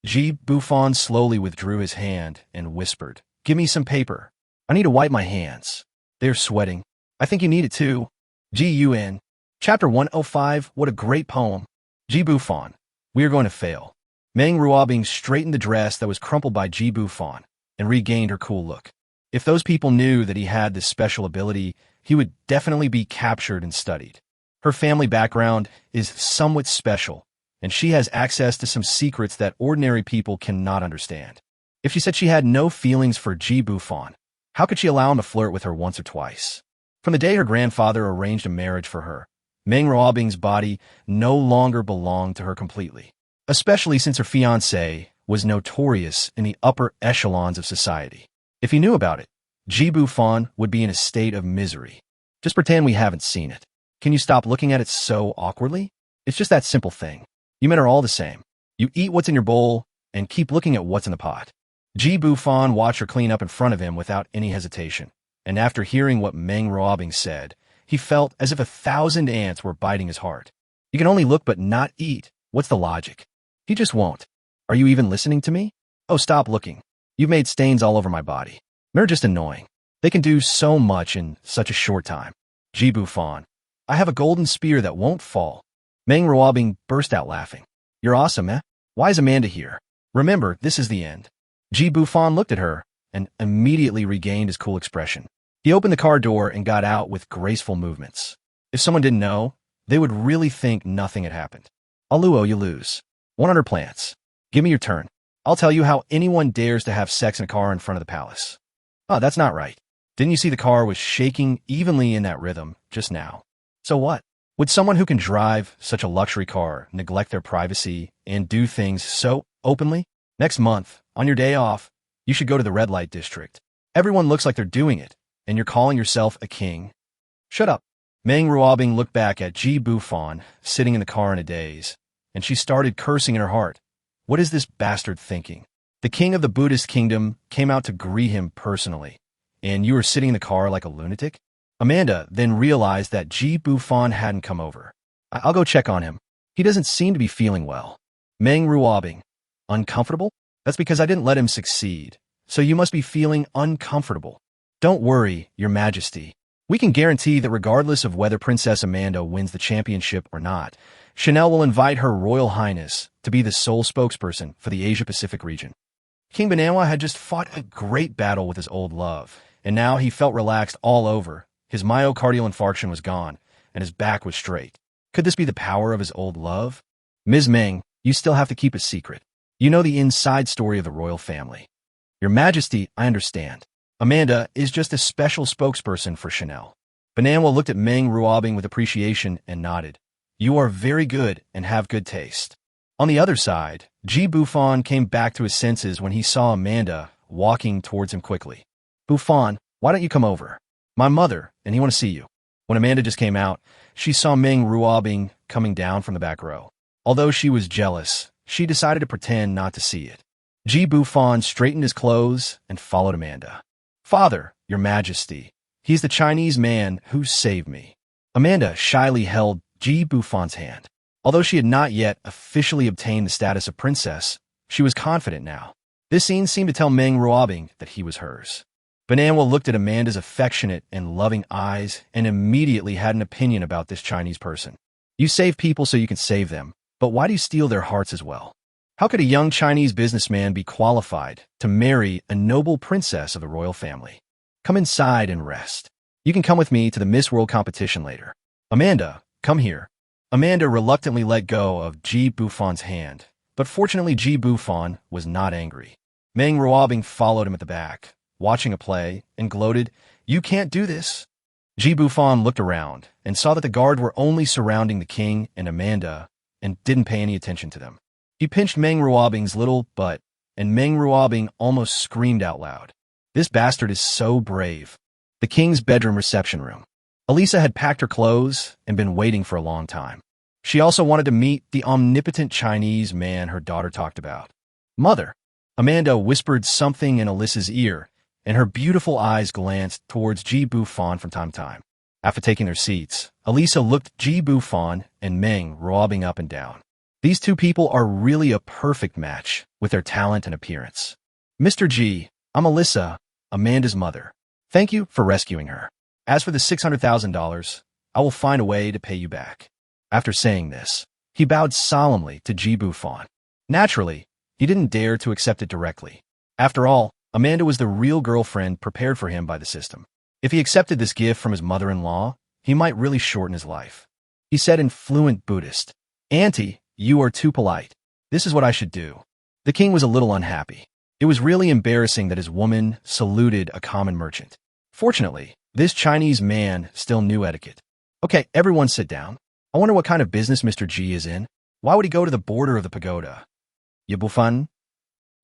Ji Bufan slowly withdrew his hand and whispered, "Give me some paper. I need to wipe my hands. They're sweating. I think you need it too." Gun. Chapter 105, what a great poem. Ji Bufan, we are going to fail. Meng Ruobing straightened the dress that was crumpled by Ji Bufan and regained her cool look. If those people knew that he had this special ability, he would definitely be captured and studied. Her family background is somewhat special, and she has access to some secrets that ordinary people cannot understand. If she said she had no feelings for Ji Bufan, how could she allow him to flirt with her once or twice? From the day her grandfather arranged a marriage for her, Meng Ruobing's body no longer belonged to her completely, especially since her fiancé was notorious in the upper echelons of society. If he knew about it, Ji Bufan would be in a state of misery. Just pretend we haven't seen it. Can you stop looking at it so awkwardly? It's just that simple thing. You men are all the same. You eat what's in your bowl and keep looking at what's in the pot. Ji Bufan watched her clean up in front of him without any hesitation, and after hearing what Meng Ruobing said, he felt as if 1,000 ants were biting his heart. You can only look but not eat. What's the logic? He just won't. Are you even listening to me? Oh, stop looking. You've made stains all over my body. They're just annoying. They can do so much in such a short time. Ji Bufan, I have a golden spear that won't fall. Meng Ruobing burst out laughing. You're awesome, eh? Why is Amanda here? Remember, this is the end. Ji Bufan looked at her and immediately regained his cool expression. He opened the car door and got out with graceful movements. If someone didn't know, they would really think nothing had happened. Aluo, you lose. 100 plants. Give me your turn. I'll tell you how anyone dares to have sex in a car in front of the palace. Oh, that's not right. Didn't you see the car was shaking evenly in that rhythm just now? So what? Would someone who can drive such a luxury car neglect their privacy and do things so openly? Next month, on your day off, you should go to the red light district. Everyone looks like they're doing it, and you're calling yourself a king. Shut up. Meng Ruobing looked back at Ji Bufan sitting in the car in a daze, and she started cursing in her heart. What is this bastard thinking? The king of the Buddhist kingdom came out to greet him personally, and you are sitting in the car like a lunatic? Amanda then realized that Ji Bufan hadn't come over. I'll go check on him. He doesn't seem to be feeling well. Meng Ruobing, uncomfortable? That's because I didn't let him succeed, so you must be feeling uncomfortable. Don't worry, Your Majesty. We can guarantee that regardless of whether Princess Amanda wins the championship or not, Chanel will invite Her Royal Highness to be the sole spokesperson for the Asia-Pacific region. King Manhwa had just fought a great battle with his old love, and now he felt relaxed all over. His myocardial infarction was gone, and his back was straight. Could this be the power of his old love? Ms. Meng, you still have to keep a secret. You know the inside story of the royal family. Your Majesty, I understand. Amanda is just a special spokesperson for Chanel. Bananwa looked at Meng Ruobing with appreciation and nodded. You are very good and have good taste. On the other side, Ji Bufan came back to his senses when he saw Amanda walking towards him quickly. Bufan, why don't you come over? My mother, and he want to see you. When Amanda just came out, she saw Meng Ruobing coming down from the back row. Although she was jealous, she decided to pretend not to see it. Ji Bufan straightened his clothes and followed Amanda. Father, Your Majesty, he's the Chinese man who saved me. Amanda shyly held Ji Bufan's hand. Although she had not yet officially obtained the status of princess, she was confident now. This scene seemed to tell Meng Ruobing that he was hers. Bananwa looked at Amanda's affectionate and loving eyes and immediately had an opinion about this Chinese person. You save people so you can save them, but why do you steal their hearts as well? How could a young Chinese businessman be qualified to marry a noble princess of the royal family? Come inside and rest. You can come with me to the Miss World competition later. Amanda, come here. Amanda reluctantly let go of Ji Bufan's hand, but fortunately Ji Bufan was not angry. Meng Ruobing followed him at the back, watching a play, and gloated, "You can't do this." Ji Bufan looked around and saw that the guard were only surrounding the king and Amanda and didn't pay any attention to them. He pinched Meng Ruobing's little butt, and Meng Ruobing almost screamed out loud. This bastard is so brave. The king's bedroom reception room. Elisa had packed her clothes and been waiting for a long time. She also wanted to meet the omnipotent Chinese man her daughter talked about. Mother. Amanda whispered something in Elisa's ear, and her beautiful eyes glanced towards Ji Bufan from time to time. After taking their seats, Elisa looked Ji Bufan and Meng Ruobing up and down. These two people are really a perfect match with their talent and appearance. Mr. Ji, I'm Elisa, Amanda's mother. Thank you for rescuing her. As for the $600,000, I will find a way to pay you back. After saying this, he bowed solemnly to Ji Bufan. Naturally, he didn't dare to accept it directly. After all, Amanda was the real girlfriend prepared for him by the system. If he accepted this gift from his mother-in-law, he might really shorten his life. He said in fluent Buddhist, "Auntie, you are too polite. This is what I should do." The king was a little unhappy. It was really embarrassing that his woman saluted a common merchant. Fortunately, this Chinese man still knew etiquette. Okay, everyone sit down. I wonder what kind of business Mr. Ji is in. Why would he go to the border of the pagoda? You Bufan?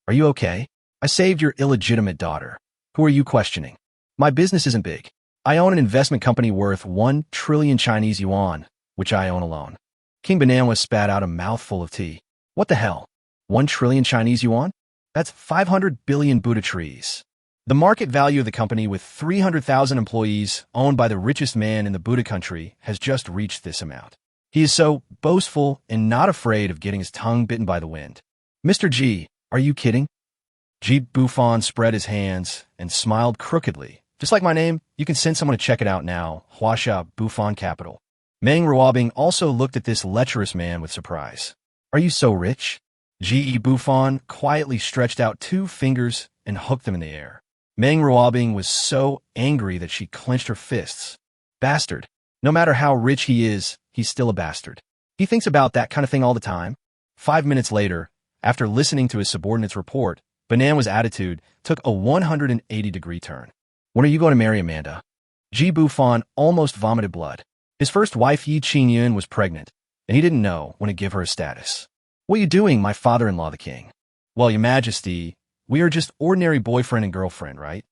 Are you okay? I saved your illegitimate daughter. Who are you questioning? My business isn't big. I own an investment company worth 1 trillion Chinese yuan, which I own alone. King Bananwa spat out a mouthful of tea. What the hell? 1 trillion Chinese yuan? That's 500 billion Buddha trees. The market value of the company with 300,000 employees owned by the richest man in the Buddha country has just reached this amount. He is so boastful and not afraid of getting his tongue bitten by the wind. Mr. Ji, are you kidding? Ji Bufan spread his hands and smiled crookedly. Just like my name, you can send someone to check it out now. Huasha, Bufan capital. Meng Ruobing also looked at this lecherous man with surprise. Are you so rich? Ji Bufan quietly stretched out 2 fingers and hooked them in the air. Meng Ruobing was so angry that she clenched her fists. Bastard. No matter how rich he is, he's still a bastard. He thinks about that kind of thing all the time. 5 minutes later, after listening to his subordinate's report, Bananwa's attitude took a 180-degree turn. When are you going to marry Amanda? Ji Bufan almost vomited blood. His first wife Yi Qingyun was pregnant, and he didn't know when to give her a status. What are you doing, my father-in-law the king? Well, your majesty, we are just ordinary boyfriend and girlfriend, right?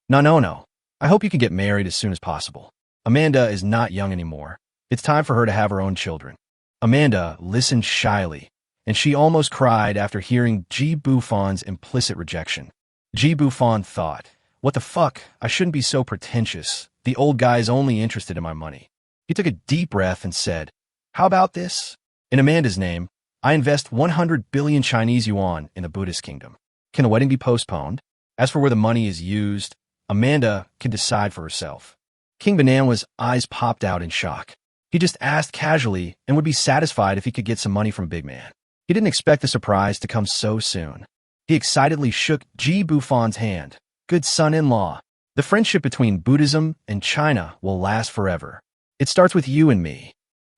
No. I hope you can get married as soon as possible. Amanda is not young anymore. It's time for her to have her own children. Amanda listened shyly, and she almost cried after hearing Ji Bufan's implicit rejection. Ji Bufan thought, what the fuck, I shouldn't be so pretentious. The old guy's only interested in my money. He took a deep breath and said, how about this? In Amanda's name, I invest 100 billion Chinese yuan in the Buddhist kingdom. Can the wedding be postponed? As for where the money is used, Amanda can decide for herself. King Bananwa's eyes popped out in shock. He just asked casually and would be satisfied if he could get some money from Big Man. He didn't expect the surprise to come so soon. He excitedly shook Ji Bufan's hand. Good son-in-law. The friendship between Buddhism and China will last forever. It starts with you and me.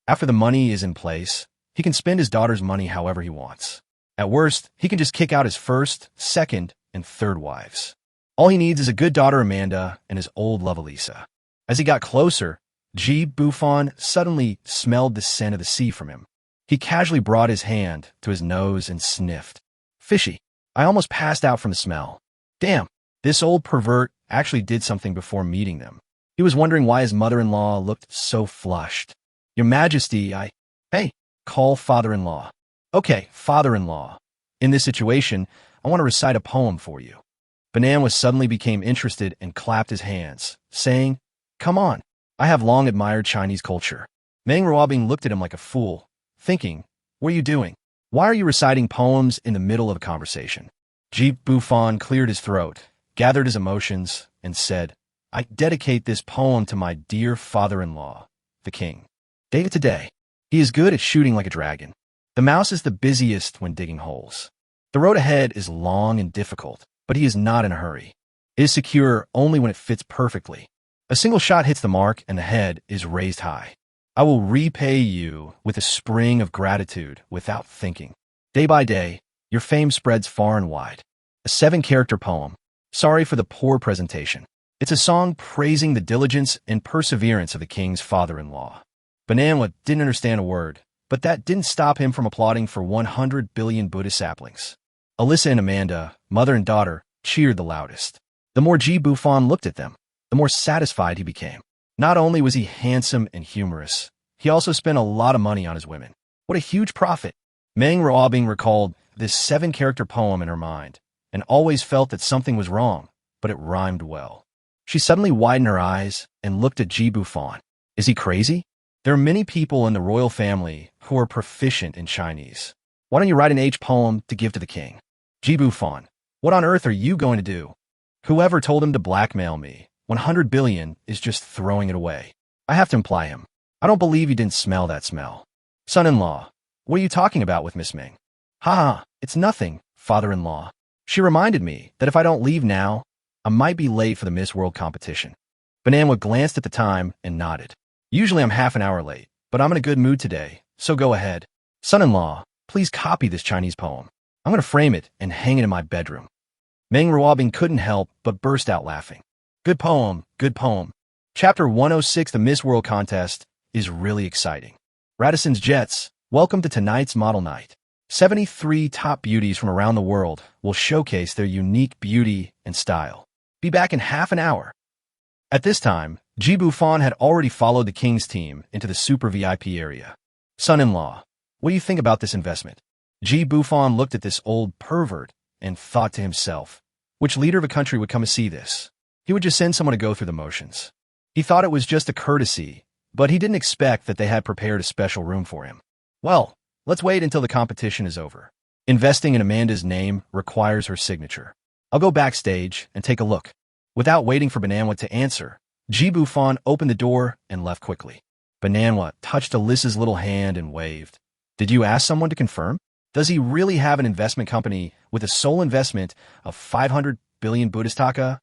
After the money is in place, he can spend his daughter's money however he wants. At worst, he can just kick out his first, second, and third wives. All he needs is a good daughter Amanda and his old love Elisa. As he got closer, Ji Bufan suddenly smelled the scent of the sea from him. He casually brought his hand to his nose and sniffed. Fishy. I almost passed out from the smell. Damn, this old pervert actually did something before meeting them. He was wondering why his mother-in-law looked so flushed. Your Majesty, Hey, call father-in-law. Okay, father-in-law. In this situation, I want to recite a poem for you. Bananwa suddenly became interested and clapped his hands, saying, come on, I have long admired Chinese culture. Meng Ruobing looked at him like a fool, thinking, what are you doing? Why are you reciting poems in the middle of a conversation? Ji Bufan cleared his throat, gathered his emotions, and said, I dedicate this poem to my dear father-in-law, the king. Day to day. He is good at shooting like a dragon. The mouse is the busiest when digging holes. The road ahead is long and difficult, but he is not in a hurry. It is secure only when it fits perfectly. A single shot hits the mark and the head is raised high. I will repay you with a spring of gratitude without thinking. Day by day, your fame spreads far and wide. A 7-character poem. Sorry for the poor presentation. It's a song praising the diligence and perseverance of the king's father-in-law. Manhwa didn't understand a word, but that didn't stop him from applauding for 100 billion Buddhist saplings. Alyssa and Amanda, mother and daughter, cheered the loudest. The more Ji Bufan looked at them, the more satisfied he became. Not only was he handsome and humorous, he also spent a lot of money on his women. What a huge profit! Meng Ruobing recalled this 7-character poem in her mind, and always felt that something was wrong, but it rhymed well. She suddenly widened her eyes and looked at Ji Bufan. Is he crazy? There are many people in the royal family who are proficient in Chinese. Why don't you write an H poem to give to the king? Ji Bufan, what on earth are you going to do? Whoever told him to blackmail me, 100 billion is just throwing it away. I have to imply him. I don't believe you didn't smell that smell. Son-in-law, what are you talking about with Miss Ming? Ha, it's nothing, father-in-law. She reminded me that if I don't leave now, I might be late for the Miss World competition. Manhwa glanced at the time and nodded. Usually I'm half an hour late, but I'm in a good mood today, so go ahead. Son-in-law, please copy this Chinese poem. I'm going to frame it and hang it in my bedroom. Meng Ruobing couldn't help but burst out laughing. Good poem, good poem. Chapter 106, the Miss World contest, is really exciting. Radisson's Jets, welcome to tonight's model night. 73 top beauties from around the world will showcase their unique beauty and style. Be back in half an hour. At this time, Ji Bufan had already followed the king's team into the super VIP area. Son-in-law, what do you think about this investment? Ji Bufan looked at this old pervert and thought to himself, which leader of a country would come to see this? He would just send someone to go through the motions. He thought it was just a courtesy, but he didn't expect that they had prepared a special room for him. Well, let's wait until the competition is over. Investing in Amanda's name requires her signature. I'll go backstage and take a look. Without waiting for Manhwa to answer, Ji Bufan opened the door and left quickly. Manhwa touched Alyssa's little hand and waved. Did you ask someone to confirm? Does he really have an investment company with a sole investment of 500 billion Buddhist taka?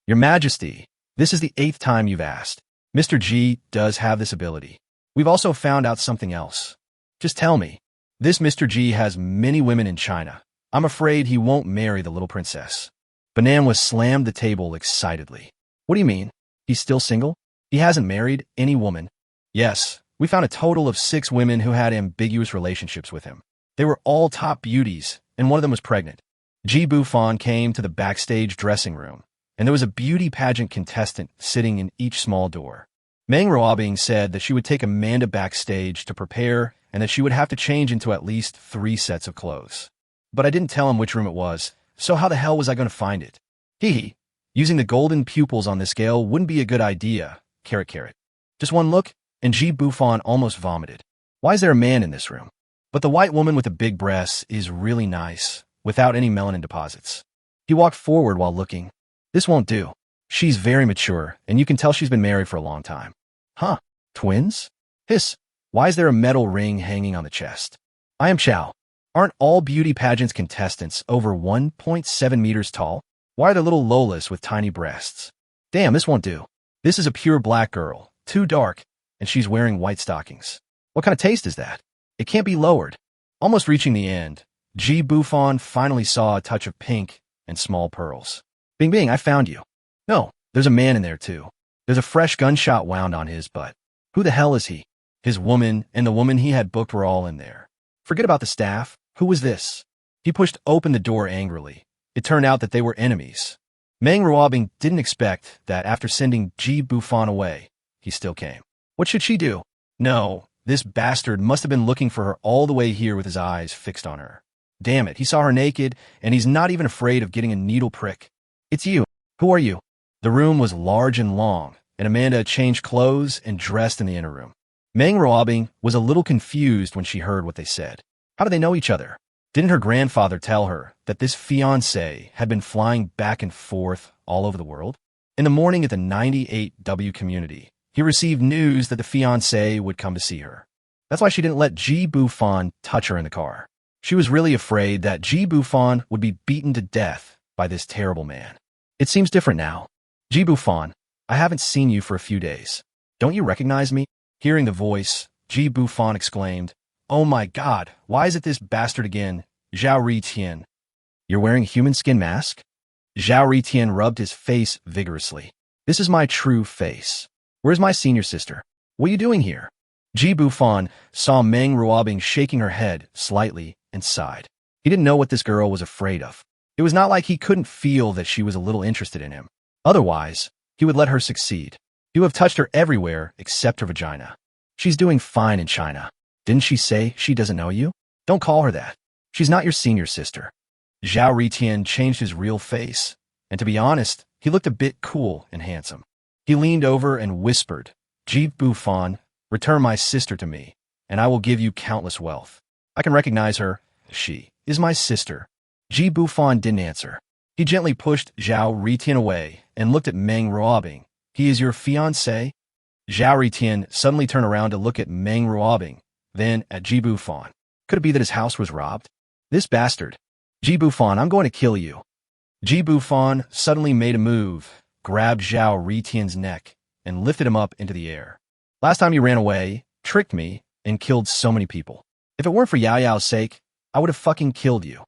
Your Majesty, this is the 8th time you've asked. Mr. Ji does have this ability. We've also found out something else. Just tell me. This Mr. Ji has many women in China. I'm afraid he won't marry the little princess. Manhwa slammed the table excitedly. What do you mean? He's still single? He hasn't married any woman? Yes, we found a total of 6 women who had ambiguous relationships with him. They were all top beauties, and one of them was pregnant. Ji Bufan came to the backstage dressing room, and there was a beauty pageant contestant sitting in each small door. Meng Ruobing said that she would take Amanda backstage to prepare and that she would have to change into at least 3 sets of clothes. But I didn't tell him which room it was, so how the hell was I going to find it? Hee. Using the golden pupils on the scale wouldn't be a good idea, carrot carrot. Just one look, and Ji Bufan almost vomited. Why is there a man in this room? But the white woman with the big breasts is really nice, without any melanin deposits. He walked forward while looking. This won't do. She's very mature, and you can tell she's been married for a long time. Huh, twins? Hiss, why is there a metal ring hanging on the chest? I am Chow. Aren't all beauty pageants contestants over 1.7 meters tall? Why are there little Lolas with tiny breasts? Damn, this won't do. This is a pure black girl, too dark, and she's wearing white stockings. What kind of taste is that? It can't be lowered. Almost reaching the end, Ji Bufan finally saw a touch of pink and small pearls. Bing Bing, I found you. No, there's a man in there too. There's a fresh gunshot wound on his butt. Who the hell is he? His woman and the woman he had booked were all in there. Forget about the staff. Who was this? He pushed open the door angrily. It turned out that they were enemies. Meng Ruobing didn't expect that after sending Ji Bufan away, he still came. What should she do? No, this bastard must have been looking for her all the way here with his eyes fixed on her. Damn it, he saw her naked, and he's not even afraid of getting a needle prick. It's you. Who are you? The room was large and long, and Amanda changed clothes and dressed in the inner room. Meng Ruobing was a little confused when she heard what they said. How do they know each other? Didn't her grandfather tell her that this fiancé had been flying back and forth all over the world? In the morning at the 98W community, he received news that the fiancé would come to see her. That's why she didn't let Ji Bufan touch her in the car. She was really afraid that Ji Bufan would be beaten to death by this terrible man. It seems different now. Ji Bufan, I haven't seen you for a few days. Don't you recognize me? Hearing the voice, Ji Bufan exclaimed, "Oh my God, why is it this bastard again, Zhao Ritian? You're wearing a human skin mask?" Zhao Ritian rubbed his face vigorously. "This is my true face. Where's my senior sister? What are you doing here?" Ji Bufan saw Meng Ruobing shaking her head slightly and sighed. He didn't know what this girl was afraid of. It was not like he couldn't feel that she was a little interested in him. Otherwise, he would let her succeed. He would have touched her everywhere except her vagina. She's doing fine in China. Didn't she say she doesn't know you? Don't call her that. She's not your senior sister. Zhao Ritian changed his real face, and to be honest, he looked a bit cool and handsome. He leaned over and whispered, "Ji Bufan, return my sister to me, and I will give you countless wealth." I can recognize her. She is my sister. Ji Bufan didn't answer. He gently pushed Zhao Ritian away and looked at Meng Ruobing. "He is your fiancé?" Zhao Ritian suddenly turned around to look at Meng Ruobing, then at Ji Bufan. Could it be that his house was robbed? This bastard. Ji Bufan, I'm going to kill you. Ji Bufan suddenly made a move, grabbed Zhao Ritian's neck, and lifted him up into the air. "Last time you ran away, tricked me, and killed so many people. If it weren't for Yao Yao's sake, I would have fucking killed you."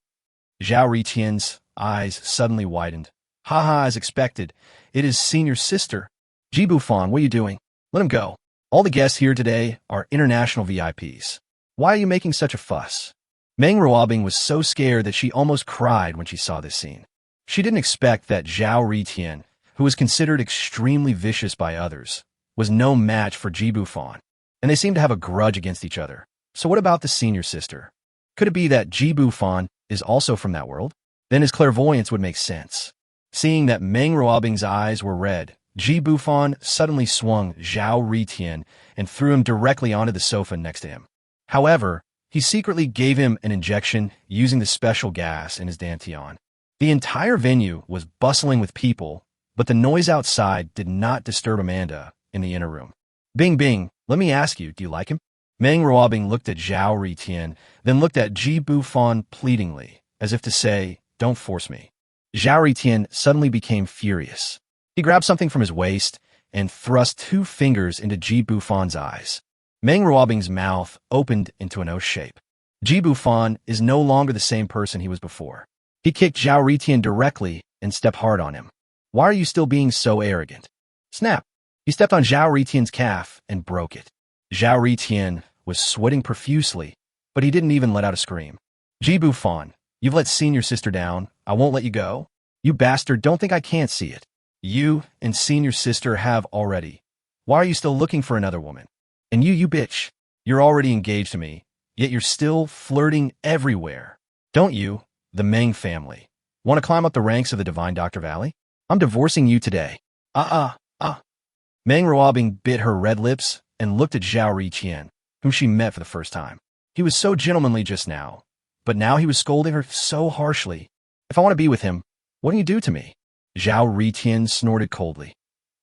Zhao Ritian's eyes suddenly widened. "Haha, as expected. It is senior sister. Ji Bufan, what are you doing? Let him go. All the guests here today are international VIPs. Why are you making such a fuss?" Meng Ruobing was so scared that she almost cried when she saw this scene. She didn't expect that Zhao Ritian, who was considered extremely vicious by others, was no match for Ji Bufan, and they seemed to have a grudge against each other. So what about the senior sister? Could it be that Ji Bufan is also from that world? Then his clairvoyance would make sense. Seeing that Meng Ruobing's eyes were red, Ji Bufan suddenly swung Zhao Ritian and threw him directly onto the sofa next to him. However, he secretly gave him an injection using the special gas in his dantian. The entire venue was bustling with people, but the noise outside did not disturb Amanda in the inner room. "Bing Bing, let me ask you, do you like him?" Meng Ruobing looked at Zhao Ritian, then looked at Ji Bufan pleadingly, as if to say, "Don't force me." Zhao Ritian suddenly became furious. He grabbed something from his waist and thrust 2 fingers into Ji Bufan's eyes. Meng Ruobing's mouth opened into an O shape. Ji Bufan is no longer the same person he was before. He kicked Zhao Ritian directly and stepped hard on him. "Why are you still being so arrogant?" Snap! He stepped on Zhao Ritian's calf and broke it. Zhao Ritian was sweating profusely, but he didn't even let out a scream. "Ji Bufan, you've let senior sister down. I won't let you go. You bastard, don't think I can't see it. You and senior sister have already. Why are you still looking for another woman? And you bitch, you're already engaged to me, yet you're still flirting everywhere. Don't you, the Meng family, want to climb up the ranks of the Divine Dr. Valley? I'm divorcing you today." Meng Ruobing bit her red lips and looked at Zhao Ritian, whom she met for the first time. He was so gentlemanly just now, but now he was scolding her so harshly. "If I want to be with him, what do you do to me?" Zhao Ritian snorted coldly.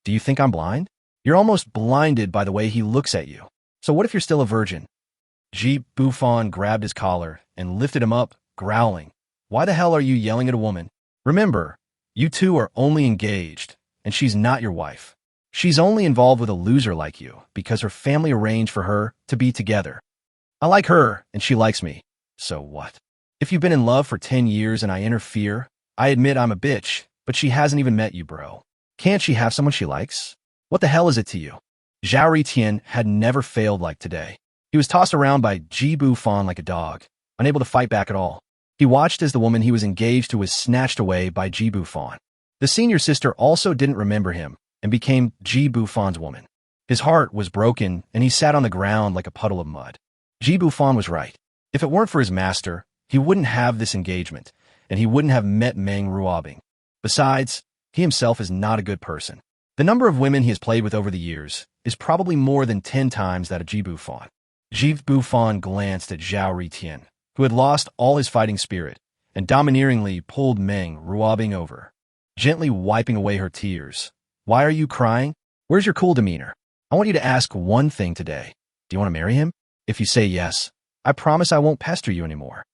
"Do you think I'm blind? You're almost blinded by the way he looks at you. So what if you're still a virgin?" Ji Bufan grabbed his collar and lifted him up, growling, "Why the hell are you yelling at a woman? Remember, you two are only engaged, and she's not your wife. She's only involved with a loser like you because her family arranged for her to be together. I like her, and she likes me. So what? If you've been in love for 10 years and I interfere, I admit I'm a bitch, but she hasn't even met you, bro. Can't she have someone she likes? What the hell is it to you?" Zhao Ritian had never failed like today. He was tossed around by Ji Bufan like a dog, unable to fight back at all. He watched as the woman he was engaged to was snatched away by Ji Bufan. The senior sister also didn't remember him and became Ji Bufan's woman. His heart was broken, and he sat on the ground like a puddle of mud. Ji Bufan was right. If it weren't for his master, he wouldn't have this engagement, and he wouldn't have met Meng Ruobing. Besides, he himself is not a good person. The number of women he has played with over the years is probably more than 10 times that of Ji Bufan. Ji Bufan glanced at Zhao Ritian, who had lost all his fighting spirit, and domineeringly pulled Meng Ruobing over, gently wiping away her tears. "Why are you crying? Where's your cool demeanor? I want you to ask one thing today. Do you want to marry him? If you say yes, I promise I won't pester you anymore."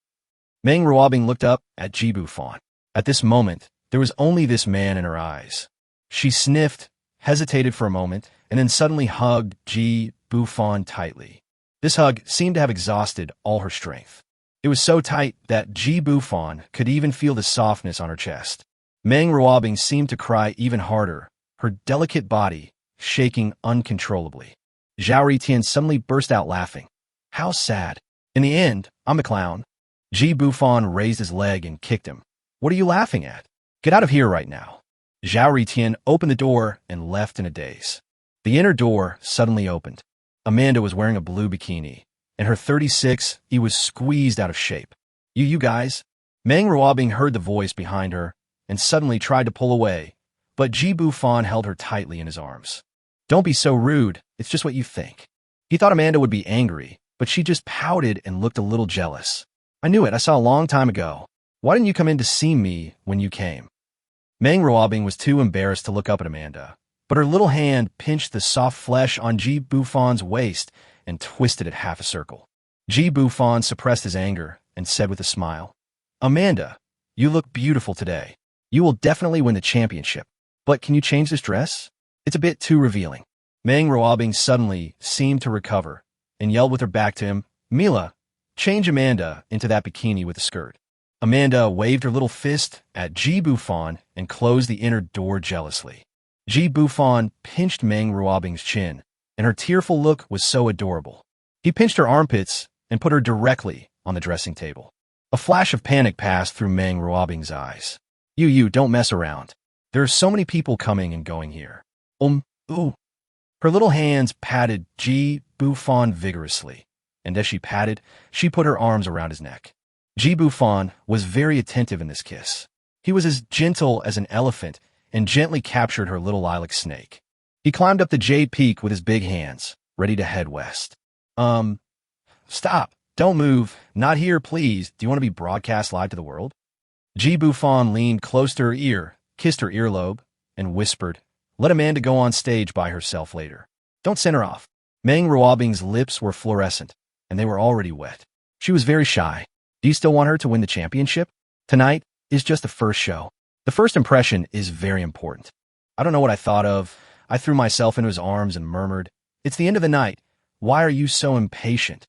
Meng Ruobing looked up at Ji Bufan. At this moment, there was only this man in her eyes. She sniffed, hesitated for a moment, and then suddenly hugged Ji Bufan tightly. This hug seemed to have exhausted all her strength. It was so tight that Ji Bufan could even feel the softness on her chest. Meng Ruobing seemed to cry even harder, her delicate body shaking uncontrollably. Zhao Ritian suddenly burst out laughing. "How sad. In the end, I'm the clown." Ji Bufan raised his leg and kicked him. "What are you laughing at? Get out of here right now." Zhao Ritian opened the door and left in a daze. The inner door suddenly opened. Amanda was wearing a blue bikini. In her 36, he was squeezed out of shape. You guys?" Meng Ruobing heard the voice behind her and suddenly tried to pull away, but Ji Bufan held her tightly in his arms. "Don't be so rude. It's just what you think." He thought Amanda would be angry, but she just pouted and looked a little jealous. "I knew it. I saw a long time ago. Why didn't you come in to see me when you came?" Meng Ruobing was too embarrassed to look up at Amanda, but her little hand pinched the soft flesh on Ji Bufan's waist and twisted it half a circle. Ji Bufan suppressed his anger and said with a smile, "Amanda, you look beautiful today. You will definitely win the championship. But can you change this dress? It's a bit too revealing." Meng Ruobing suddenly seemed to recover and yelled with her back to him, "Mila, change Amanda into that bikini with a skirt." Amanda waved her little fist at Ji Bufan and closed the inner door jealously. Ji Bufan pinched Meng Ruobing's chin, and her tearful look was so adorable. He pinched her armpits and put her directly on the dressing table. A flash of panic passed through Meng Ruobing's eyes. You don't mess around. There are so many people coming and going here." Ooh." Her little hands patted Ji Bufan vigorously, and as she patted, she put her arms around his neck. Ji Bufan was very attentive in this kiss. He was as gentle as an elephant and gently captured her little lilac snake. He climbed up the jade peak with his big hands, ready to head west. Stop. Don't move. Not here, please. Do you want to be broadcast live to the world?" Ji Bufan leaned close to her ear, kissed her earlobe, and whispered, "Let Amanda go on stage by herself later. Don't send her off." Meng Ruobing's lips were fluorescent, and they were already wet. She was very shy. "Do you still want her to win the championship? Tonight is just the first show. The first impression is very important." I don't know what I thought of. I threw myself into his arms and murmured, "It's the end of the night. Why are you so impatient?"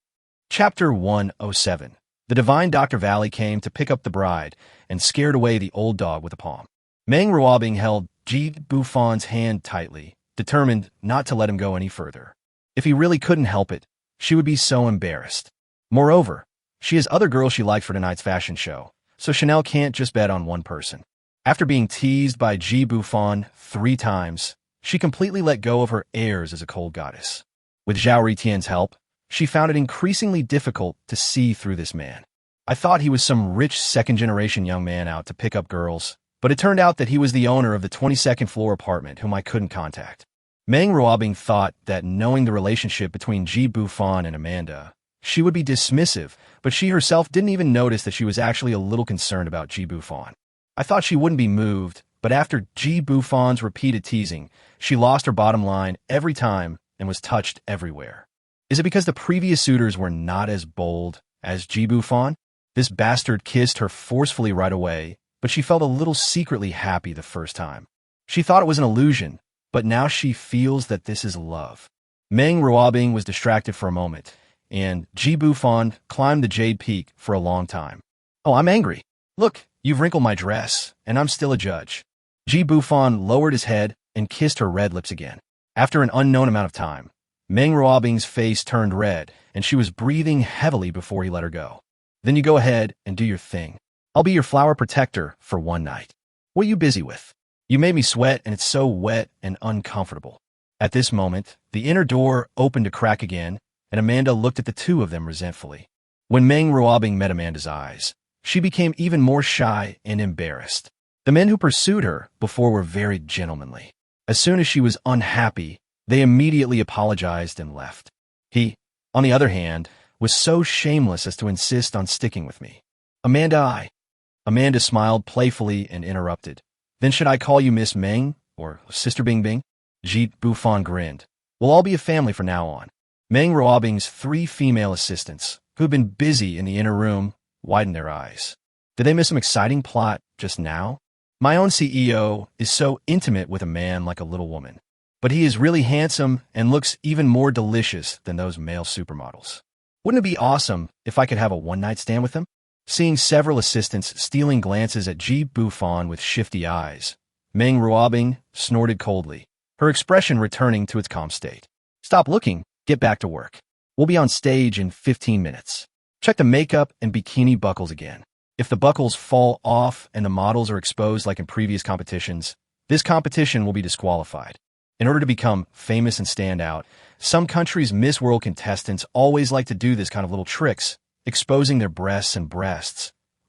Chapter 107. The divine Dr. Valley came to pick up the bride and scared away the old dog with a palm. Meng Ruobing held Ji Bufan's hand tightly, determined not to let him go any further. If he really couldn't help it, she would be so embarrassed. Moreover, she has other girls she liked for tonight's fashion show, so Chanel can't just bet on one person. After being teased by Ji Bufan 3 times, she completely let go of her airs as a cold goddess. With Zhao Ritian's help, she found it increasingly difficult to see through this man. "I thought he was some rich second-generation young man out to pick up girls, but it turned out that he was the owner of the 22nd floor apartment whom I couldn't contact." Meng Ruobing thought that knowing the relationship between Ji Bufan and Amanda, she would be dismissive, but she herself didn't even notice that she was actually a little concerned about Ji Bufan. "I thought she wouldn't be moved, but after Ji Bufan's repeated teasing, she lost her bottom line every time and was touched everywhere. Is it because the previous suitors were not as bold as Ji Bufan? This bastard kissed her forcefully right away, but she felt a little secretly happy the first time. She thought it was an illusion, but now she feels that this is love." Meng Ruobing was distracted for a moment, and Ji Bufan climbed the jade peak for a long time. "Oh, I'm angry. Look, you've wrinkled my dress, and I'm still a judge." Ji Bufan lowered his head and kissed her red lips again. After an unknown amount of time, Meng Ruobing's face turned red, and she was breathing heavily before he let her go. "Then you go ahead and do your thing. I'll be your flower protector for one night. What are you busy with? You made me sweat, and it's so wet and uncomfortable." At this moment, the inner door opened a crack again, and Amanda looked at the two of them resentfully. When Meng Ruobing met Amanda's eyes, she became even more shy and embarrassed. The men who pursued her before were very gentlemanly. As soon as she was unhappy, they immediately apologized and left. He, on the other hand, was so shameless as to insist on sticking with me. Amanda smiled playfully and interrupted. Then should I call you Miss Meng or Sister Bing Bing? Ji Bufan grinned. We'll all be a family from now on. Meng Ruobing's 3 female assistants, who had been busy in the inner room, widened their eyes. Did they miss some exciting plot just now? My own CEO is so intimate with a man like a little woman, but he is really handsome and looks even more delicious than those male supermodels. Wouldn't it be awesome if I could have a one-night stand with him? Seeing several assistants stealing glances at Ji Bufan with shifty eyes, Meng Ruobing snorted coldly, her expression returning to its calm state. Stop looking, get back to work. We'll be on stage in 15 minutes. Check the makeup and bikini buckles again. If the buckles fall off and the models are exposed like in previous competitions, this competition will be disqualified. In order to become famous and stand out, some countries' Miss World contestants always like to do this kind of little tricks, exposing their breasts,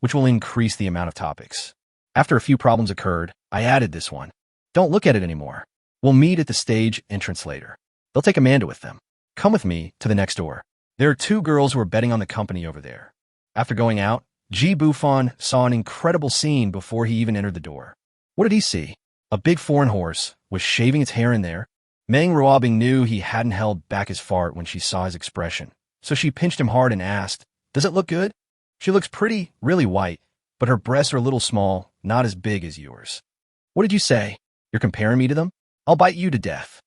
which will increase the amount of topics. After a few problems occurred, I added this one. Don't look at it anymore. We'll meet at the stage entrance later. They'll take Amanda with them. Come with me to the next door. There are 2 girls who are betting on the company over there. After going out, Ji Bufan saw an incredible scene before he even entered the door. What did he see? A big foreign horse was shaving its hair in there. Meng Ruobing knew he hadn't held back his fart when she saw his expression, so she pinched him hard and asked, Does it look good? She looks pretty, really white, but her breasts are a little small, not as big as yours. What did you say? You're comparing me to them? I'll bite you to death.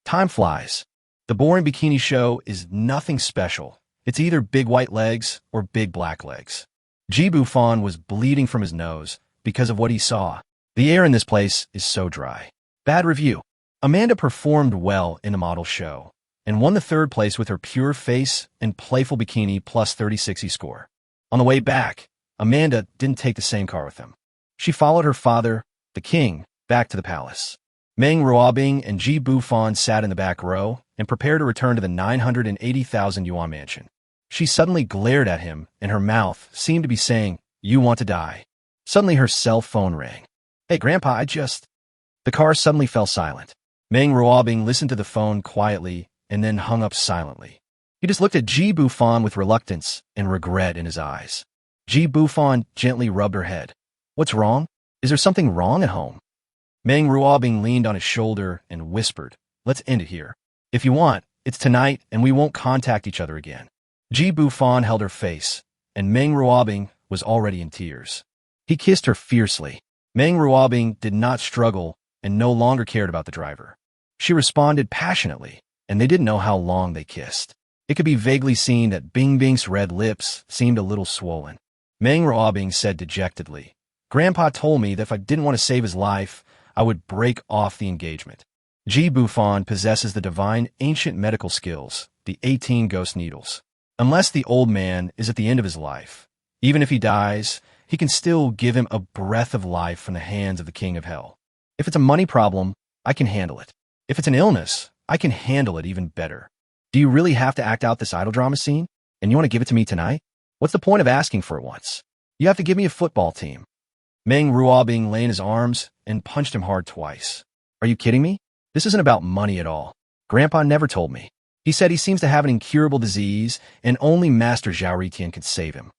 Time flies. The boring bikini show is nothing special. It's either big white legs or big black legs. Ji Bufan was bleeding from his nose because of what he saw. The air in this place is so dry. Bad review. Amanda performed well in the model show and won the 3rd place with her pure face and playful bikini plus 30/60 score. On the way back, Amanda didn't take the same car with them. She followed her father, the king, back to the palace. Meng Ruobing and Ji Bufan sat in the back row and prepared to return to the 980,000 yuan mansion. She suddenly glared at him, and her mouth seemed to be saying, You want to die. Suddenly her cell phone rang. Hey, Grandpa, The car suddenly fell silent. Meng Ruobing listened to the phone quietly and then hung up silently. He just looked at Ji Bufan with reluctance and regret in his eyes. Ji Bufan gently rubbed her head. What's wrong? Is there something wrong at home? Meng Ruobing leaned on his shoulder and whispered, Let's end it here. If you want, it's tonight and we won't contact each other again. Ji Bufan held her face, and Meng Ruobing was already in tears. He kissed her fiercely. Meng Ruobing did not struggle and no longer cared about the driver. She responded passionately, and they didn't know how long they kissed. It could be vaguely seen that Bing Bing's red lips seemed a little swollen. Meng Ruobing said dejectedly, Grandpa told me that if I didn't want to save his life, I would break off the engagement. Ji Bufan possesses the divine ancient medical skills, the 18 ghost needles. Unless the old man is at the end of his life, even if he dies, he can still give him a breath of life from the hands of the king of hell. If it's a money problem, I can handle it. If it's an illness, I can handle it even better. Do you really have to act out this idol drama scene? And you want to give it to me tonight? What's the point of asking for it once? You have to give me a football team. Meng Ruobing lay in his arms and punched him hard twice. Are you kidding me? This isn't about money at all. Grandpa never told me. He said he seems to have an incurable disease and only Master Zhao Ritian can save him.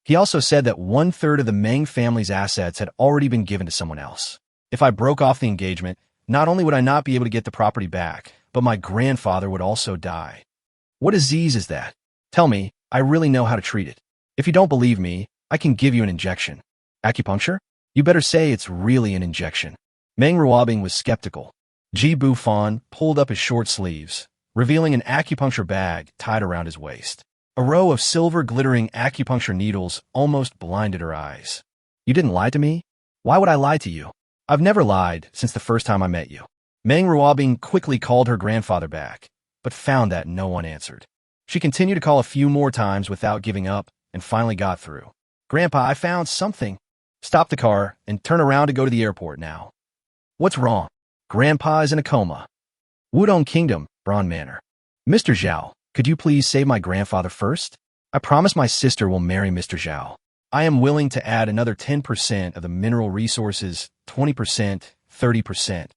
He also said that 1/3 of the Meng family's assets had already been given to someone else. If I broke off the engagement, not only would I not be able to get the property back, but my grandfather would also die. What disease is that? Tell me, I really know how to treat it. If you don't believe me, I can give you an injection. Acupuncture? You better say it's really an injection. Meng Ruobing was skeptical. Ji Bufan pulled up his short sleeves, revealing an acupuncture bag tied around his waist. A row of silver glittering acupuncture needles almost blinded her eyes. You didn't lie to me? Why would I lie to you? I've never lied since the first time I met you. Meng Ruobing quickly called her grandfather back, but found that no one answered. She continued to call a few more times without giving up and finally got through. Grandpa, I found something. Stop the car and turn around to go to the airport now. What's wrong? Grandpa is in a coma. Wudong Kingdom, Braun Manor. Mr. Zhao, could you please save my grandfather first? I promise my sister will marry Mr. Zhao. I am willing to add another 10% of the mineral resources, 20%, 30%.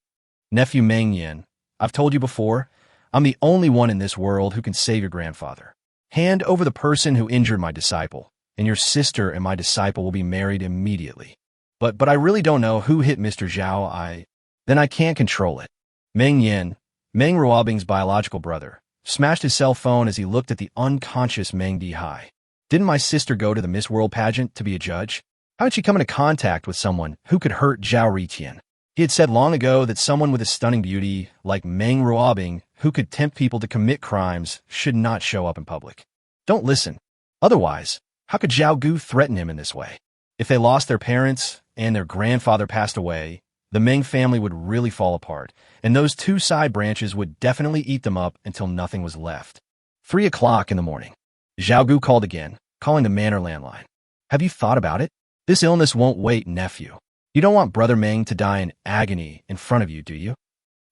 Nephew Meng Yin, I've told you before, I'm the only one in this world who can save your grandfather. Hand over the person who injured my disciple, and your sister and my disciple will be married immediately. But I really don't know who hit Mr. Zhao. Then I can't control it. Meng Yin, Meng Ruobing's biological brother, smashed his cell phone as he looked at the unconscious Meng Dihai. Didn't my sister go to the Miss World pageant to be a judge? How did she come into contact with someone who could hurt Zhao Riqian? He had said long ago that someone with a stunning beauty, like Meng Ruobing, who could tempt people to commit crimes, should not show up in public. Don't listen. Otherwise, how could Zhao Gu threaten him in this way? If they lost their parents and their grandfather passed away, the Meng family would really fall apart, and those two side branches would definitely eat them up until nothing was left. 3 o'clock in the morning. Zhao Gu called again, calling the manor landline. Have you thought about it? This illness won't wait, nephew. You don't want Brother Meng to die in agony in front of you, do you?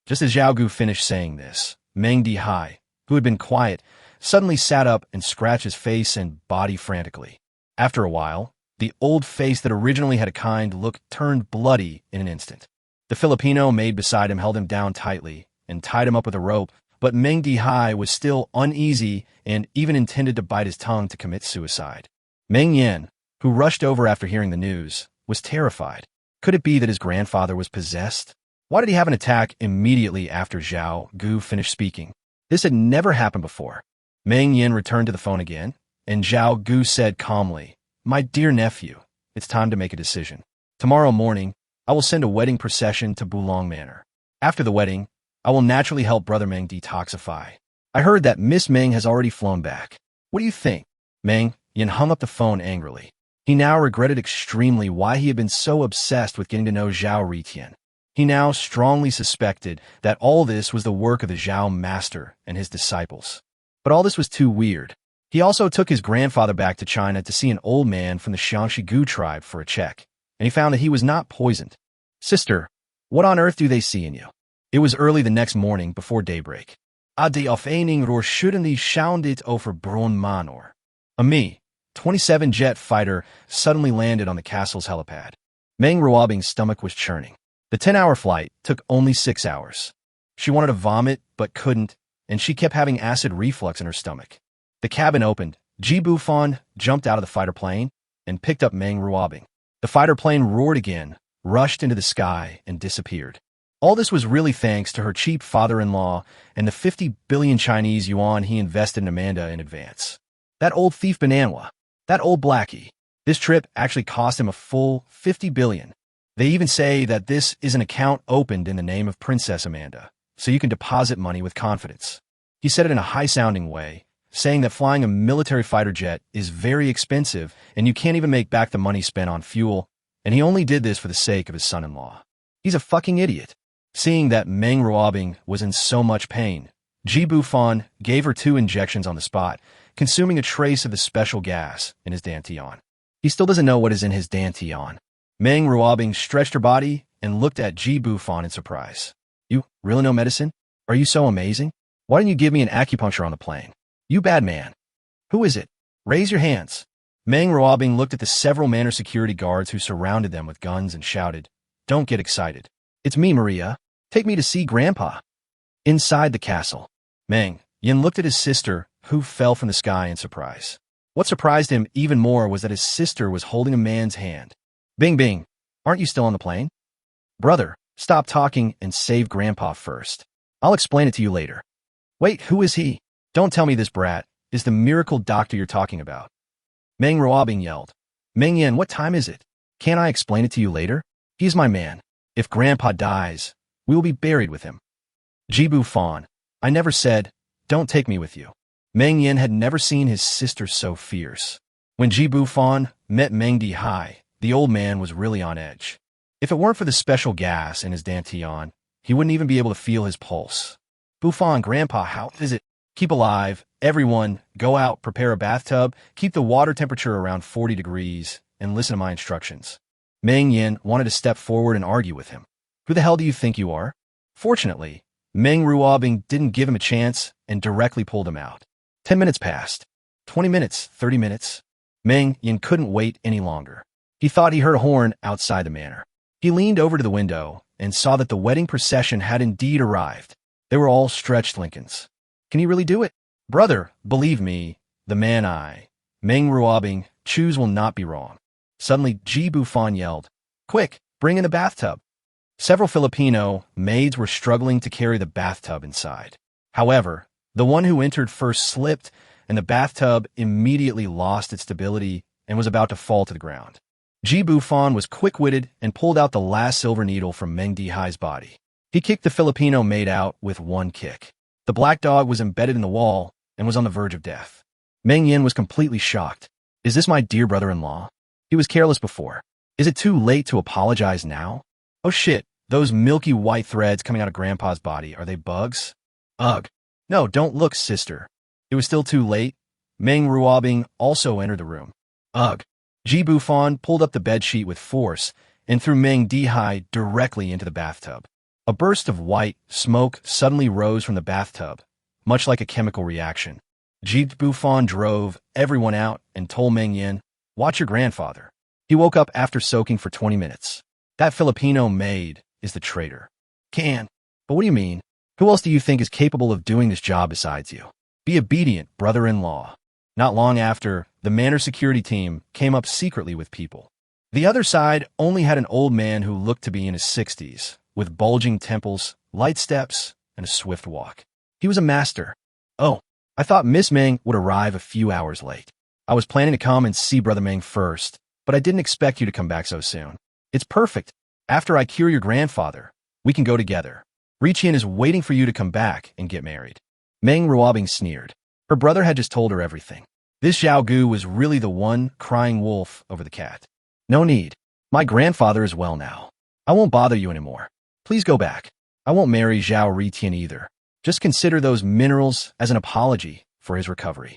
Just as Zhao Gu finished saying this, Meng Dihai, who had been quiet, suddenly sat up and scratched his face and body frantically. After a while, the old face that originally had a kind look turned bloody in an instant. The Filipino maid beside him held him down tightly and tied him up with a rope, but Meng Dihai was still uneasy and even intended to bite his tongue to commit suicide. Meng Yin, who rushed over after hearing the news, was terrified. Could it be that his grandfather was possessed? Why did he have an attack immediately after Zhao Gu finished speaking? This had never happened before. Meng Yin returned to the phone again, and Zhao Gu said calmly, My dear nephew, it's time to make a decision. Tomorrow morning, I will send a wedding procession to Bulong Manor. After the wedding, I will naturally help Brother Meng detoxify. I heard that Miss Meng has already flown back. What do you think? Meng Yin hung up the phone angrily. He now regretted extremely why he had been so obsessed with getting to know Zhao Riqian. He now strongly suspected that all this was the work of the Zhao master and his disciples. But all this was too weird. He also took his grandfather back to China to see an old man from the Xiangxi Gu tribe for a check, and he found that he was not poisoned. Sister, what on earth do they see in you? It was early the next morning before daybreak. De afening roer shouldn't sound it over Bron Manor. A Me-27 jet fighter suddenly landed on the castle's helipad. Meng Ruobing's stomach was churning. The 10-hour flight took only 6 hours. She wanted to vomit, but couldn't, and she kept having acid reflux in her stomach. The cabin opened. Bufan jumped out of the fighter plane and picked up Meng Ruobing. The fighter plane roared again, rushed into the sky, and disappeared. All this was really thanks to her cheap father-in-law and the 50 billion Chinese yuan he invested in Amanda in advance. That old thief manhwa, that old blackie. This trip actually cost him a full 50 billion. They even say that this is an account opened in the name of Princess Amanda, so you can deposit money with confidence. He said it in a high-sounding way, saying that flying a military fighter jet is very expensive and you can't even make back the money spent on fuel, and he only did this for the sake of his son-in-law. He's a fucking idiot. Seeing that Meng Ruobing was in so much pain, Bufan gave her 2 injections on the spot, consuming a trace of the special gas in his dantian. He still doesn't know what is in his dantian. Meng Ruobing stretched her body and looked at Bufan in surprise. You really know medicine? Are you so amazing? Why didn't you give me an acupuncture on the plane? You bad man. Who is it? Raise your hands. Meng Ruobing looked at the several manor security guards who surrounded them with guns and shouted, Don't get excited. It's me, Maria. Take me to see Grandpa. Inside the castle, Meng Yin looked at his sister, who fell from the sky in surprise. What surprised him even more was that his sister was holding a man's hand. Bing Bing, aren't you still on the plane? Brother, stop talking and save Grandpa first. I'll explain it to you later. Wait, who is he? Don't tell me this brat is the miracle doctor you're talking about. Meng Ruobing yelled. Meng Yin, what time is it? Can't I explain it to you later? He's my man. If Grandpa dies, we will be buried with him. Bufan, I never said, don't take me with you. Meng Yin had never seen his sister so fierce. When Bufan met Meng Dihai, the old man was really on edge. If it weren't for the special gas in his dantian, he wouldn't even be able to feel his pulse. Bufan, Grandpa, how is it? Keep alive. Everyone, go out, prepare a bathtub, keep the water temperature around 40 degrees, and listen to my instructions. Meng Yin wanted to step forward and argue with him. Who the hell do you think you are? Fortunately, Meng Ruobing didn't give him a chance and directly pulled him out. 10 minutes passed. 20 minutes, 30 minutes. Meng Yin couldn't wait any longer. He thought he heard a horn outside the manor. He leaned over to the window and saw that the wedding procession had indeed arrived. They were all stretched Lincolns. Can he really do it? Brother, believe me, the man I, Meng Ruobing, choose will not be wrong. Suddenly, Ji Bufan yelled, "Quick, bring in the bathtub." Several Filipino maids were struggling to carry the bathtub inside. However, the one who entered first slipped, and the bathtub immediately lost its stability and was about to fall to the ground. Ji Bufan was quick-witted and pulled out the last silver needle from Meng Dihai's body. He kicked the Filipino maid out with one kick. The black dog was embedded in the wall and was on the verge of death. Meng Yin was completely shocked. "Is this my dear brother-in-law? He was careless before. Is it too late to apologize now? Oh shit, those milky white threads coming out of Grandpa's body, are they bugs? Ugh. No, don't look, sister." It was still too late. Meng Ruobing also entered the room. Ugh. Ji Bufan pulled up the bedsheet with force and threw Meng Dihai directly into the bathtub. A burst of white smoke suddenly rose from the bathtub, much like a chemical reaction. Ji Bufan drove everyone out and told Meng Yin, "Watch your grandfather. He woke up after soaking for 20 minutes. That Filipino maid is the traitor." "Can? But what do you mean? Who else do you think is capable of doing this job besides you? Be obedient, brother-in-law." Not long after, the manor security team came up secretly with people. The other side only had an old man who looked to be in his 60s, with bulging temples, light steps, and a swift walk. He was a master. "Oh, I thought Miss Meng would arrive a few hours late. I was planning to come and see Brother Meng first, but I didn't expect you to come back so soon. It's perfect. After I cure your grandfather, we can go together. Riqian is waiting for you to come back and get married." Meng Ruobing sneered. Her brother had just told her everything. This Zhao Gu was really the one crying wolf over the cat. "No need. My grandfather is well now. I won't bother you anymore. Please go back. I won't marry Zhao Riqian either. Just consider those minerals as an apology for his recovery."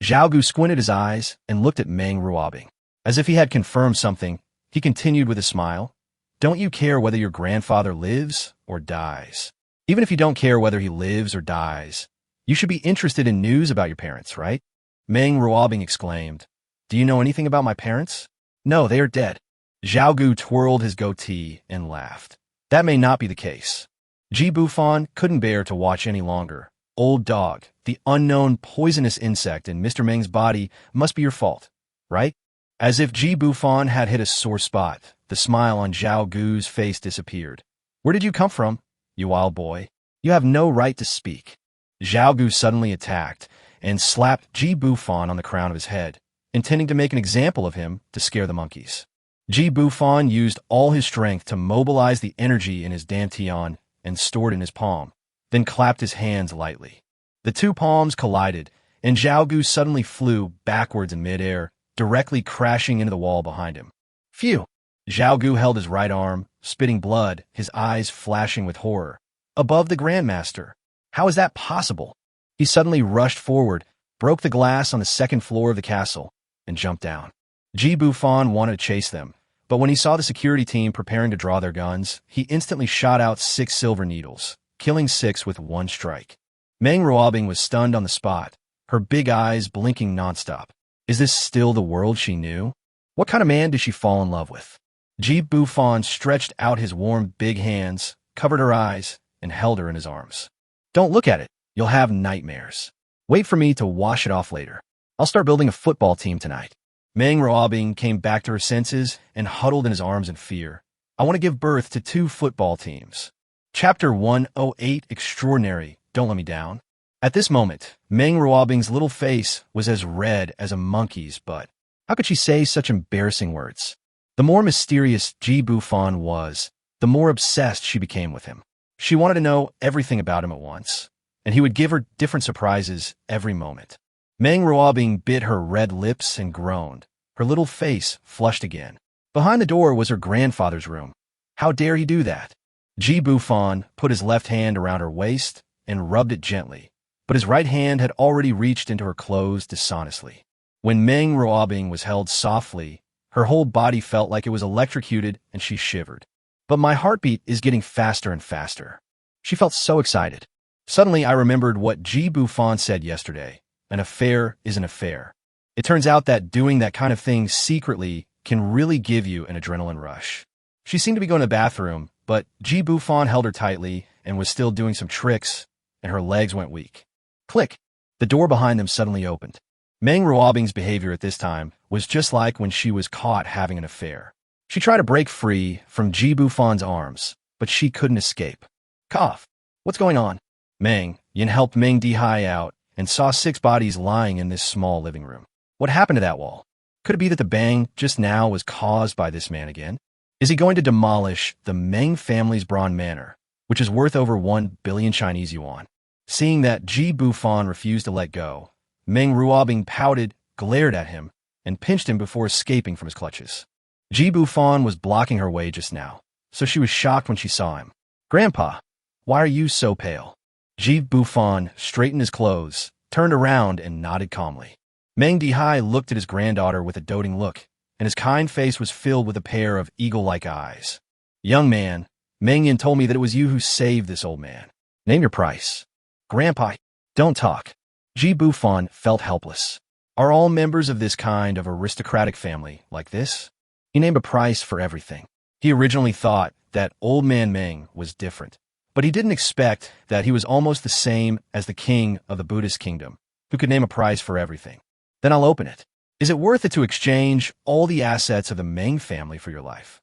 Zhao Gu squinted his eyes and looked at Meng Ruobing. As if he had confirmed something, he continued with a smile. "Don't you care whether your grandfather lives or dies? Even if you don't care whether he lives or dies, you should be interested in news about your parents, right?" Meng Ruobing exclaimed, "Do you know anything about my parents?" "No, they are dead." Zhao Gu twirled his goatee and laughed. "That may not be the case." Ji Bufan couldn't bear to watch any longer. "Old dog, the unknown poisonous insect in Mr. Meng's body must be your fault, right?" As if Ji Bufan had hit a sore spot, the smile on Zhao Gu's face disappeared. "Where did you come from, you wild boy? You have no right to speak." Zhao Gu suddenly attacked and slapped Ji Bufan on the crown of his head, intending to make an example of him to scare the monkeys. Ji Bufan used all his strength to mobilize the energy in his dantian and stored in his palm, then clapped his hands lightly. The two palms collided, and Zhao Gu suddenly flew backwards in midair, directly crashing into the wall behind him. Phew! Zhao Gu held his right arm, spitting blood, his eyes flashing with horror. Above the Grandmaster. How is that possible? He suddenly rushed forward, broke the glass on the second floor of the castle, and jumped down. Ji Bufan wanted to chase them, but when he saw the security team preparing to draw their guns, he instantly shot out 6 silver needles, killing 6 with one strike. Meng Ruobing was stunned on the spot, her big eyes blinking nonstop. Is this still the world she knew? What kind of man did she fall in love with? Ji Bufan stretched out his warm, big hands, covered her eyes, and held her in his arms. "Don't look at it. You'll have nightmares. Wait for me to wash it off later. I'll start building a football team tonight." Meng Ruobing came back to her senses and huddled in his arms in fear. "I want to give birth to 2 football teams." Chapter 108 Extraordinary, Don't Let Me Down. At this moment, Meng Ruobing's little face was as red as a monkey's butt. How could she say such embarrassing words? The more mysterious Ji Bufan was, the more obsessed she became with him. She wanted to know everything about him at once, and he would give her different surprises every moment. Meng Ruobing bit her red lips and groaned. Her little face flushed again. Behind the door was her grandfather's room. How dare he do that? Ji Bufan put his left hand around her waist and rubbed it gently, but his right hand had already reached into her clothes dishonestly. When Meng Ruobing was held softly, her whole body felt like it was electrocuted and she shivered. But my heartbeat is getting faster and faster. She felt so excited. Suddenly, I remembered what Ji Bufan said yesterday. An affair is an affair. It turns out that doing that kind of thing secretly can really give you an adrenaline rush. She seemed to be going to the bathroom, but Ji Bufan held her tightly and was still doing some tricks, and her legs went weak. Click! The door behind them suddenly opened. Meng Ruobing's behavior at this time was just like when she was caught having an affair. She tried to break free from Ji Bufan's arms, but she couldn't escape. Cough. What's going on? Meng Yin helped Meng Dihai out and saw 6 bodies lying in this small living room. What happened to that wall? Could it be that the bang just now was caused by this man again? Is he going to demolish the Meng family's Bron Manor, which is worth over 1 billion Chinese yuan? Seeing that Ji Bufan refused to let go, Meng Ruobing pouted, glared at him, and pinched him before escaping from his clutches. Ji Bufan was blocking her way just now, so she was shocked when she saw him. Grandpa, why are you so pale? Ji Bufan straightened his clothes, turned around, and nodded calmly. Meng Dihai looked at his granddaughter with a doting look, and his kind face was filled with a pair of eagle-like eyes. Young man, Meng Yin told me that it was you who saved this old man. Name your price. Grandpa, don't talk. Ji Bufan felt helpless. Are all members of this kind of aristocratic family like this? He named a price for everything. He originally thought that old man Meng was different, but he didn't expect that he was almost the same as the king of the Buddhist kingdom, who could name a price for everything. Then I'll open it. Is it worth it to exchange all the assets of the Meng family for your life?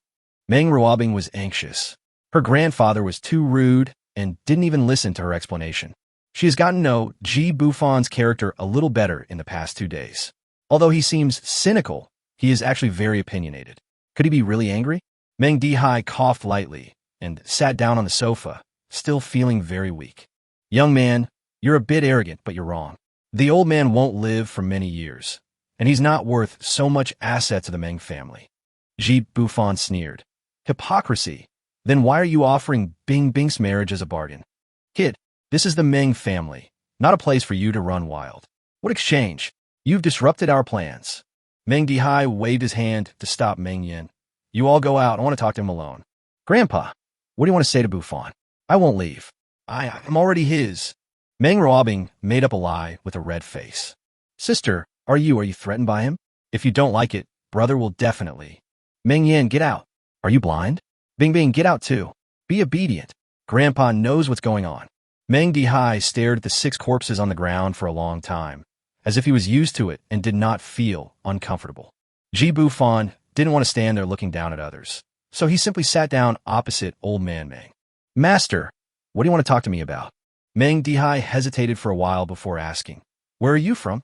Meng Ruobing was anxious. Her grandfather was too rude and didn't even listen to her explanation. She has gotten to know Ji Bufan's character a little better in the past 2 days. Although he seems cynical, he is actually very opinionated. Could he be really angry? Meng Dihai coughed lightly and sat down on the sofa, still feeling very weak. Young man, you're a bit arrogant, but you're wrong. The old man won't live for many years, and he's not worth so much assets of the Meng family. Ji Bufan sneered. Hypocrisy. Then why are you offering Bing Bing's marriage as a bargain? Kid, this is the Meng family, not a place for you to run wild. What exchange? You've disrupted our plans. Meng Dihai waved his hand to stop Meng Yin. You all go out. I want to talk to him alone. Grandpa, what do you want to say to Bufan? I won't leave. I'm already his. Meng Ruobing made up a lie with a red face. Sister, are you threatened by him? If you don't like it, brother will definitely. Meng Yin, get out. Are you blind? Bing Bing, get out too. Be obedient. Grandpa knows what's going on. Meng Dihai stared at the 6 corpses on the ground for a long time, as if he was used to it and did not feel uncomfortable. Ji Bufan didn't want to stand there looking down at others, so he simply sat down opposite old man Meng. Master, what do you want to talk to me about? Meng Dihai hesitated for a while before asking, Where are you from?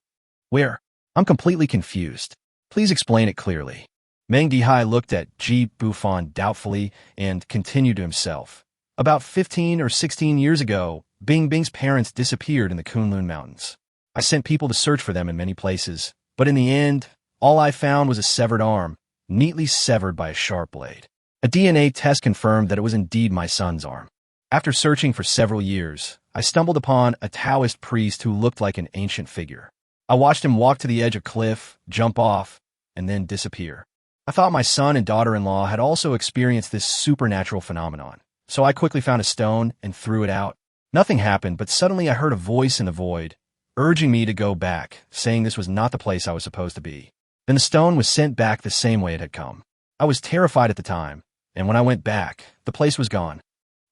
Where? I'm completely confused. Please explain it clearly. Meng Dihai looked at Ji Bufan doubtfully and continued to himself. About 15 or 16 years ago, Bing Bing's parents disappeared in the Kunlun Mountains. I sent people to search for them in many places, but in the end, all I found was a severed arm, neatly severed by a sharp blade. A DNA test confirmed that it was indeed my son's arm. After searching for several years, I stumbled upon a Taoist priest who looked like an ancient figure. I watched him walk to the edge of a cliff, jump off, and then disappear. I thought my son and daughter-in-law had also experienced this supernatural phenomenon, so I quickly found a stone and threw it out. Nothing happened, but suddenly I heard a voice in the void, urging me to go back, saying this was not the place I was supposed to be. Then the stone was sent back the same way it had come. I was terrified at the time, and when I went back, the place was gone.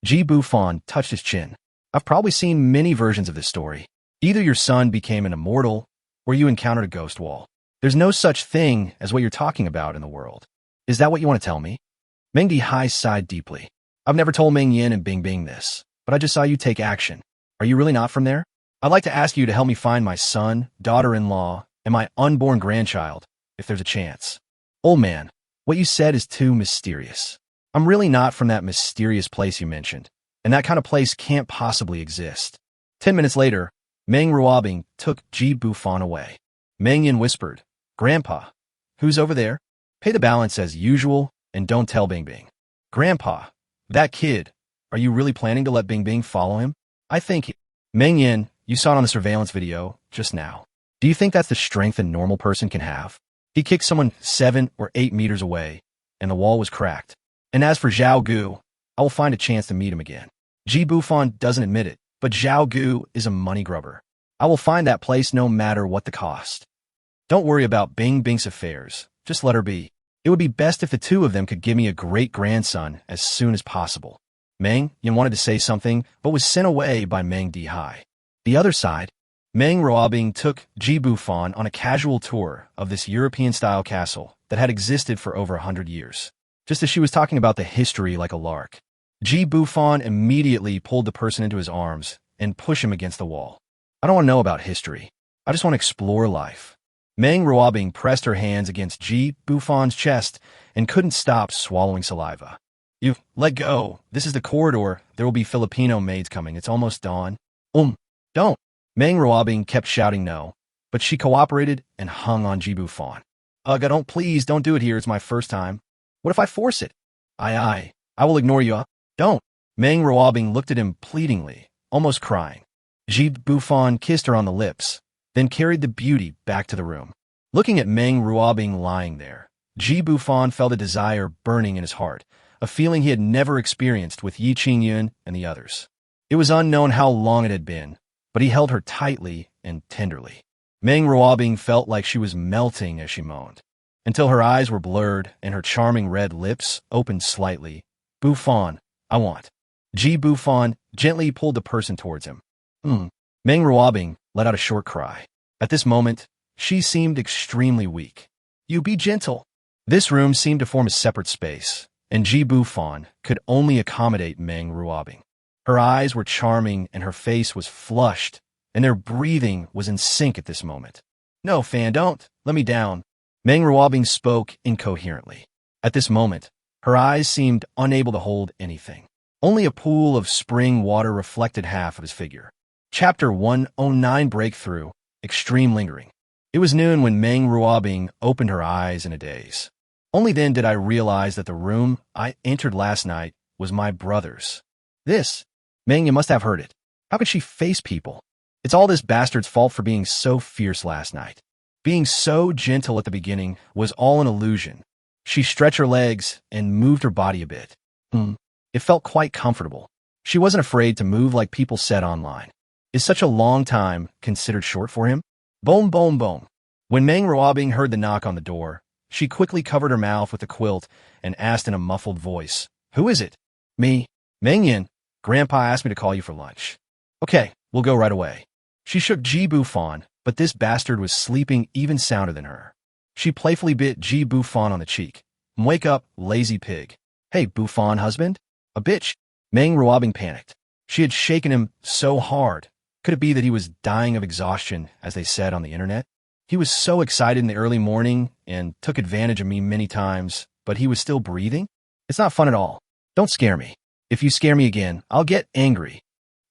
Ji Bufan touched his chin. I've probably seen many versions of this story. Either your son became an immortal, or you encountered a ghost wall. There's no such thing as what you're talking about in the world. Is that what you want to tell me? Meng Dihai sighed deeply. I've never told Meng Yin and Bing Bing this, but I just saw you take action. Are you really not from there? I'd like to ask you to help me find my son, daughter-in-law, and my unborn grandchild, if there's a chance. Old man, what you said is too mysterious. I'm really not from that mysterious place you mentioned, and that kind of place can't possibly exist. 10 minutes later, Meng Ruobing took Ji Bufan away. Meng Yin whispered, Grandpa, who's over there? Pay the balance as usual, and don't tell Bing Bing. Grandpa, that kid, are you really planning to let Bing Bing follow him? I think Meng Yin, you saw it on the surveillance video just now. Do you think that's the strength a normal person can have? He kicked someone 7 or 8 meters away, and the wall was cracked. And as for Zhao Gu, I will find a chance to meet him again. Ji Bufan doesn't admit it, but Zhao Gu is a money grubber. I will find that place no matter what the cost. Don't worry about Bing Bing's affairs. Just let her be. It would be best if the 2 of them could give me a great-grandson as soon as possible. Meng Yin wanted to say something, but was sent away by Meng Dihai. The other side, Meng Ruobing took Ji Bufan on a casual tour of this European-style castle that had existed for over 100 years. Just as she was talking about the history like a lark, Ji Bufan immediately pulled the person into his arms and pushed him against the wall. I don't want to know about history. I just want to explore life. Meng Ruobing pressed her hands against Ji Bufan's chest and couldn't stop swallowing saliva. You, let go. This is the corridor. There will be Filipino maids coming. It's almost dawn. Don't. Meng Ruobing kept shouting no, but she cooperated and hung on Ji Bufan. Ugh, please don't do it here. It's my first time. What if I force it? I will ignore you. Don't. Meng Ruobing looked at him pleadingly, almost crying. Ji Bufan kissed her on the lips, then carried the beauty back to the room. Looking at Meng Ruobing lying there, Ji Bufan felt a desire burning in his heart, a feeling he had never experienced with Yi Qingyun and the others. It was unknown how long it had been, but he held her tightly and tenderly. Meng Ruobing felt like she was melting as she moaned, until her eyes were blurred and her charming red lips opened slightly. Bufan, I want. Ji Bufan gently pulled the person towards him. Meng Ruobing let out a short cry. At this moment, she seemed extremely weak. You be gentle. This room seemed to form a separate space, and Ji Bufan could only accommodate Meng Ruobing. Her eyes were charming and her face was flushed, and their breathing was in sync at this moment. No, Fan, don't. Let me down. Meng Ruobing spoke incoherently. At this moment, her eyes seemed unable to hold anything. Only a pool of spring water reflected half of his figure. Chapter 109 Breakthrough, Extreme Lingering. It was noon when Meng Ruobing opened her eyes in a daze. Only then did I realize that the room I entered last night was my brother's. Meng, you must have heard it. How could she face people? It's all this bastard's fault for being so fierce last night. Being so gentle at the beginning was all an illusion. She stretched her legs and moved her body a bit. It felt quite comfortable. She wasn't afraid to move like people said online. Is such a long time considered short for him? Boom, boom, boom. When Meng Ruobing heard the knock on the door, she quickly covered her mouth with a quilt and asked in a muffled voice, Who is it? Me. Meng Yin. Grandpa asked me to call you for lunch. Okay, we'll go right away. She shook Ji Bufan, but this bastard was sleeping even sounder than her. She playfully bit Ji Bufan on the cheek. Wake up, lazy pig. Hey, Bufan husband? A bitch. Meng Ruobing panicked. She had shaken him so hard. Could it be that he was dying of exhaustion, as they said on the internet? He was so excited in the early morning and took advantage of me many times, but he was still breathing? It's not fun at all. Don't scare me. If you scare me again, I'll get angry.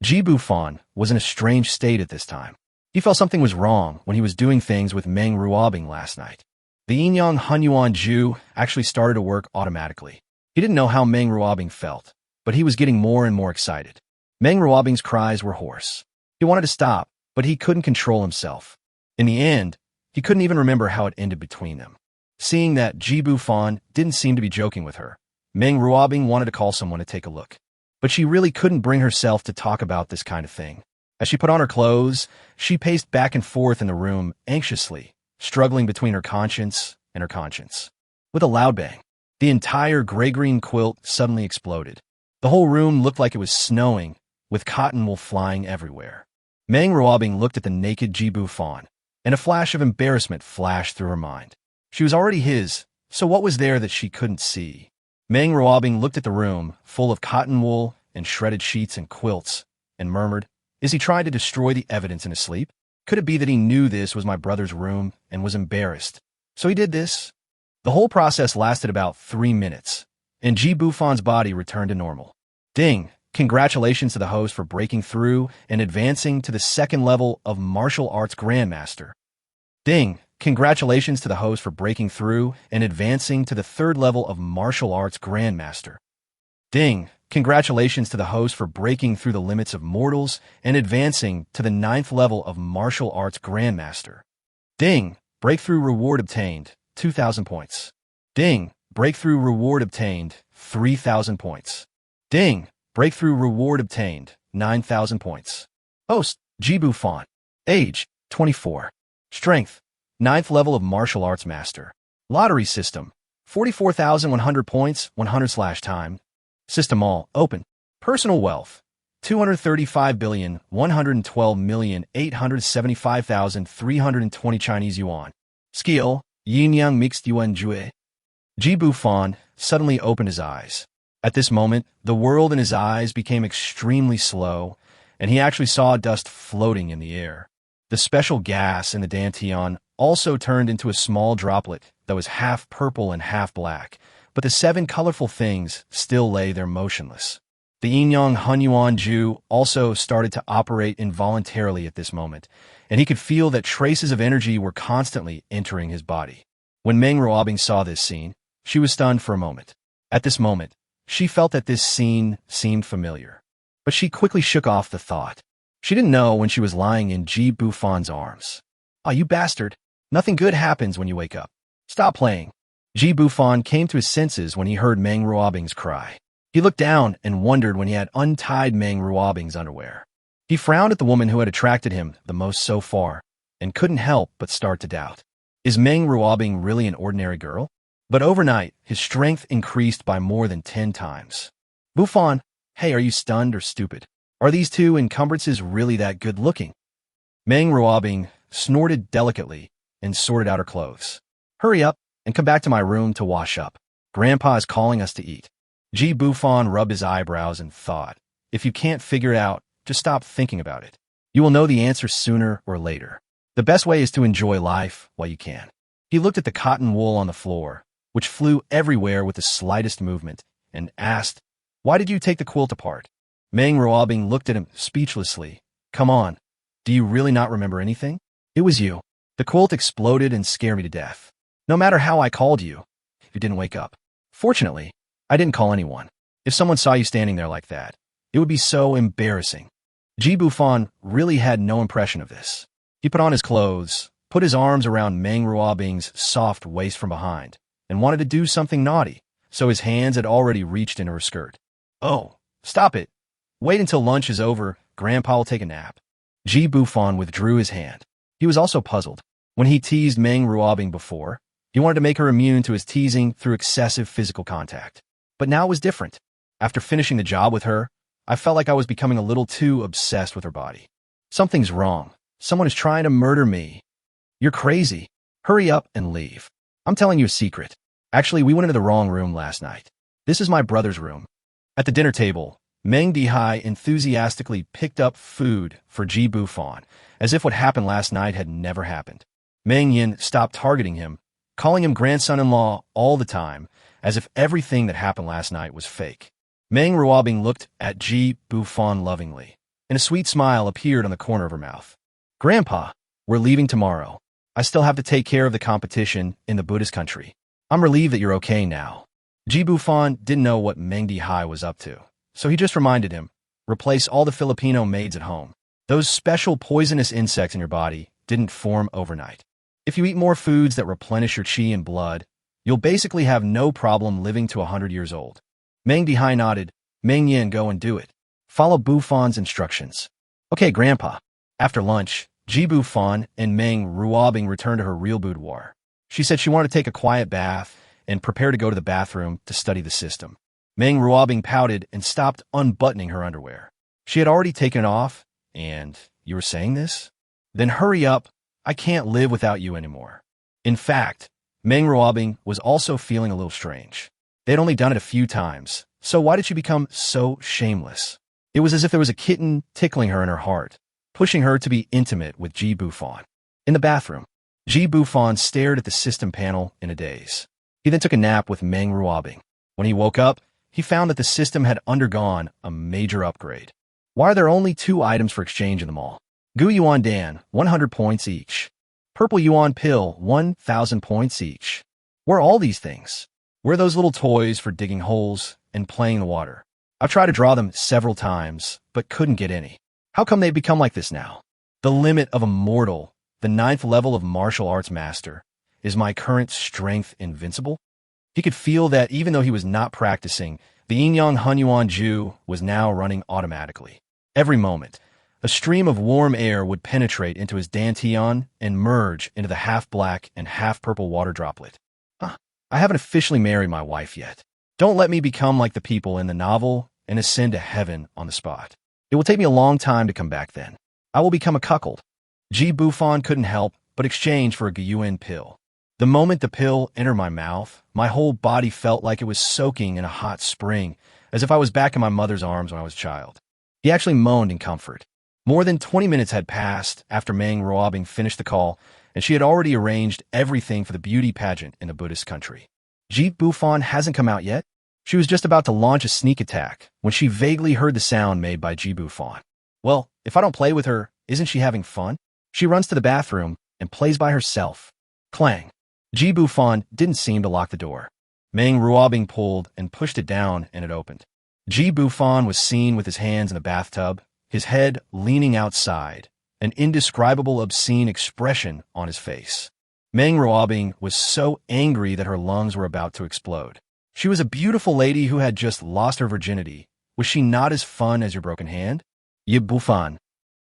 Ji Bufan was in a strange state at this time. He felt something was wrong when he was doing things with Meng Ruobing last night. The Yinyang Hunyuan Ju actually started to work automatically. He didn't know how Meng Ruobing felt, but he was getting more and more excited. Meng Ruobing's cries were hoarse. He wanted to stop, but he couldn't control himself. In the end, he couldn't even remember how it ended between them. Seeing that Ji Bufan didn't seem to be joking with her, Meng Ruobing wanted to call someone to take a look. But she really couldn't bring herself to talk about this kind of thing. As she put on her clothes, she paced back and forth in the room anxiously, struggling between her conscience and her conscience. With a loud bang, the entire gray-green quilt suddenly exploded. The whole room looked like it was snowing, with cotton wool flying everywhere. Meng Ruobing looked at the naked Ji Bufan, and a flash of embarrassment flashed through her mind. She was already his, so what was there that she couldn't see? Meng Ruobing looked at the room, full of cotton wool and shredded sheets and quilts, and murmured, Is he trying to destroy the evidence in his sleep? Could it be that he knew this was my brother's room and was embarrassed? So he did this? The whole process lasted about 3 minutes, and Ji Bufan's body returned to normal. Ding! Congratulations to the host for breaking through and advancing to the 2nd level of Martial Arts Grandmaster. Ding! Congratulations to the host for breaking through and advancing to the 3rd level of Martial Arts Grandmaster. Ding! Congratulations to the host for breaking through the limits of mortals and advancing to the 9th level of Martial Arts Grandmaster. Ding! Breakthrough reward obtained, 2,000 points. Ding! Breakthrough reward obtained, 3,000 points. Ding! Breakthrough reward obtained, 9,000 points. Host, Ji Bufan. Age, 24. Strength, 9th level of Martial Arts Master. Lottery system, 44,100 points, 100/time. System all, open. Personal wealth, 235,112,875,320 Chinese yuan. Skill, yin yang mixed yuan jue. Ji Bufan suddenly opened his eyes. At this moment, the world in his eyes became extremely slow, and he actually saw dust floating in the air. The special gas in the dantian also turned into a small droplet that was half purple and half black, but the 7 colorful things still lay there motionless. The Yin-Yang Hunyuan Ju also started to operate involuntarily at this moment, and he could feel that traces of energy were constantly entering his body. When Meng Ruobing saw this scene, she was stunned for a moment. At this moment, she felt that this scene seemed familiar, but she quickly shook off the thought. She didn't know when she was lying in Ji Bufan's arms. "Ah, you bastard. Nothing good happens when you wake up. Stop playing." Ji Bufan came to his senses when he heard Meng Ruobing's cry. He looked down and wondered when he had untied Meng Ruobing's underwear. He frowned at the woman who had attracted him the most so far, and couldn't help but start to doubt. Is Meng Ruobing really an ordinary girl? But overnight, his strength increased by more than 10 times. "Bufan, hey, are you stunned or stupid? Are these 2 encumbrances really that good looking?" Meng Ruobing snorted delicately and sorted out her clothes. "Hurry up and come back to my room to wash up. Grandpa is calling us to eat." Ji Bufan rubbed his eyebrows and thought, if you can't figure it out, just stop thinking about it. You will know the answer sooner or later. The best way is to enjoy life while you can. He looked at the cotton wool on the floor, which flew everywhere with the slightest movement, and asked, "Why did you take the quilt apart?" Meng Ruobing looked at him speechlessly. "Come on, do you really not remember anything? It was you. The quilt exploded and scared me to death. No matter how I called you, you didn't wake up. Fortunately, I didn't call anyone. If someone saw you standing there like that, it would be so embarrassing." Ji Bufan really had no impression of this. He put on his clothes, put his arms around Meng Ruobing's soft waist from behind, and wanted to do something naughty, so his hands had already reached into her skirt. "Oh, stop it. Wait until lunch is over. Grandpa will take a nap." Ji Bufan withdrew his hand. He was also puzzled. When he teased Meng Ruobing before, he wanted to make her immune to his teasing through excessive physical contact. But now it was different. After finishing the job with her, I felt like I was becoming a little too obsessed with her body. "Something's wrong. Someone is trying to murder me." "You're crazy. Hurry up and leave. I'm telling you a secret. Actually, we went into the wrong room last night. This is my brother's room." At the dinner table, Meng Dihai enthusiastically picked up food for Ji Bufan, as if what happened last night had never happened. Meng Yin stopped targeting him, calling him grandson-in-law all the time, as if everything that happened last night was fake. Meng Ruobing looked at Ji Bufan lovingly, and a sweet smile appeared on the corner of her mouth. "Grandpa, we're leaving tomorrow. I still have to take care of the competition in the Buddhist country. I'm relieved that you're okay now." Ji Bufan didn't know what Meng Dihai was up to, so he just reminded him, replace all the Filipino maids at home. Those special poisonous insects in your body didn't form overnight. If you eat more foods that replenish your qi and blood, you'll basically have no problem living to 100 years old. Meng Dihai nodded. "Meng Yin, go and do it. Follow Bufan's instructions." "Okay, Grandpa." After lunch, Ji Bufan and Meng Ruobing returned to her real boudoir. She said she wanted to take a quiet bath and prepare to go to the bathroom to study the system. Meng Ruobing pouted and stopped unbuttoning her underwear. She had already taken it off, and "You were saying this? Then hurry up. I can't live without you anymore." In fact, Meng Ruobing was also feeling a little strange. They had only done it a few times, so why did she become so shameless? It was as if there was a kitten tickling her in her heart, pushing her to be intimate with Ji Bufan. In the bathroom, Ji Bufan stared at the system panel in a daze. He then took a nap with Meng Ruobing. When he woke up, he found that the system had undergone a major upgrade. Why are there only 2 items for exchange in the mall? Gu Yuan Dan, 100 points each. Purple Yuan Pill, 1,000 points each. Where are all these things? Where are those little toys for digging holes and playing in the water? I've tried to draw them several times, but couldn't get any. How come they've become like this now? The limit of a mortal, the 9th level of martial arts master. Is my current strength invincible? He could feel that even though he was not practicing, the Yin-Yang Hunyuan Ju was now running automatically. Every moment, a stream of warm air would penetrate into his dantian and merge into the half-black and half-purple water droplet. I haven't officially married my wife yet. Don't let me become like the people in the novel and ascend to heaven on the spot. It will take me a long time to come back then. I will become a cuckold. Ji Bufan couldn't help but exchange for a Guyuan pill. The moment the pill entered my mouth, my whole body felt like it was soaking in a hot spring, as if I was back in my mother's arms when I was a child. He actually moaned in comfort. More than 20 minutes had passed after Meng Ruobing finished the call, and she had already arranged everything for the beauty pageant in a Buddhist country. Ji Bufan hasn't come out yet? She was just about to launch a sneak attack when she vaguely heard the sound made by Ji Bufan. Well, if I don't play with her, isn't she having fun? She runs to the bathroom and plays by herself. Clang. Ji Bufan didn't seem to lock the door. Meng Ruobing pulled and pushed it down, and it opened. Ji Bufan was seen with his hands in the bathtub, his head leaning outside, an indescribable obscene expression on his face. Meng Ruobing was so angry that her lungs were about to explode. She was a beautiful lady who had just lost her virginity. Was she not as fun as your broken hand? Ye Bufan.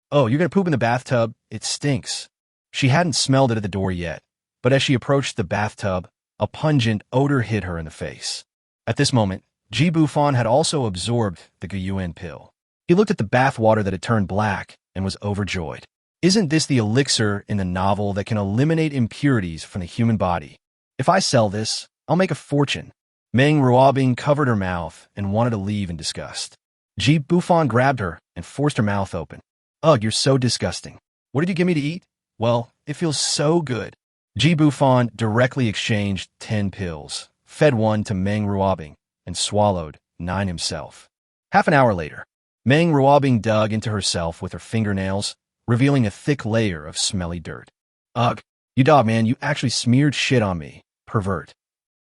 Oh, you're gonna poop in the bathtub? It stinks. She hadn't smelled it at the door yet, but as she approached the bathtub, a pungent odor hit her in the face. At this moment, Ji Bufan had also absorbed the Guyuan pill. He looked at the bath water that had turned black and was overjoyed. Isn't this the elixir in the novel that can eliminate impurities from the human body? If I sell this, I'll make a fortune. Meng Ruobing covered her mouth and wanted to leave in disgust. Ji Bufan grabbed her and forced her mouth open. Ugh, you're so disgusting. What did you give me to eat? Well, it feels so good. Ji Bufan directly exchanged 10 pills, fed one to Meng Ruobing, and swallowed 9 himself. Half an hour later, Meng Ruobing dug into herself with her fingernails, revealing a thick layer of smelly dirt. Ugh, you dog man, you actually smeared shit on me, pervert.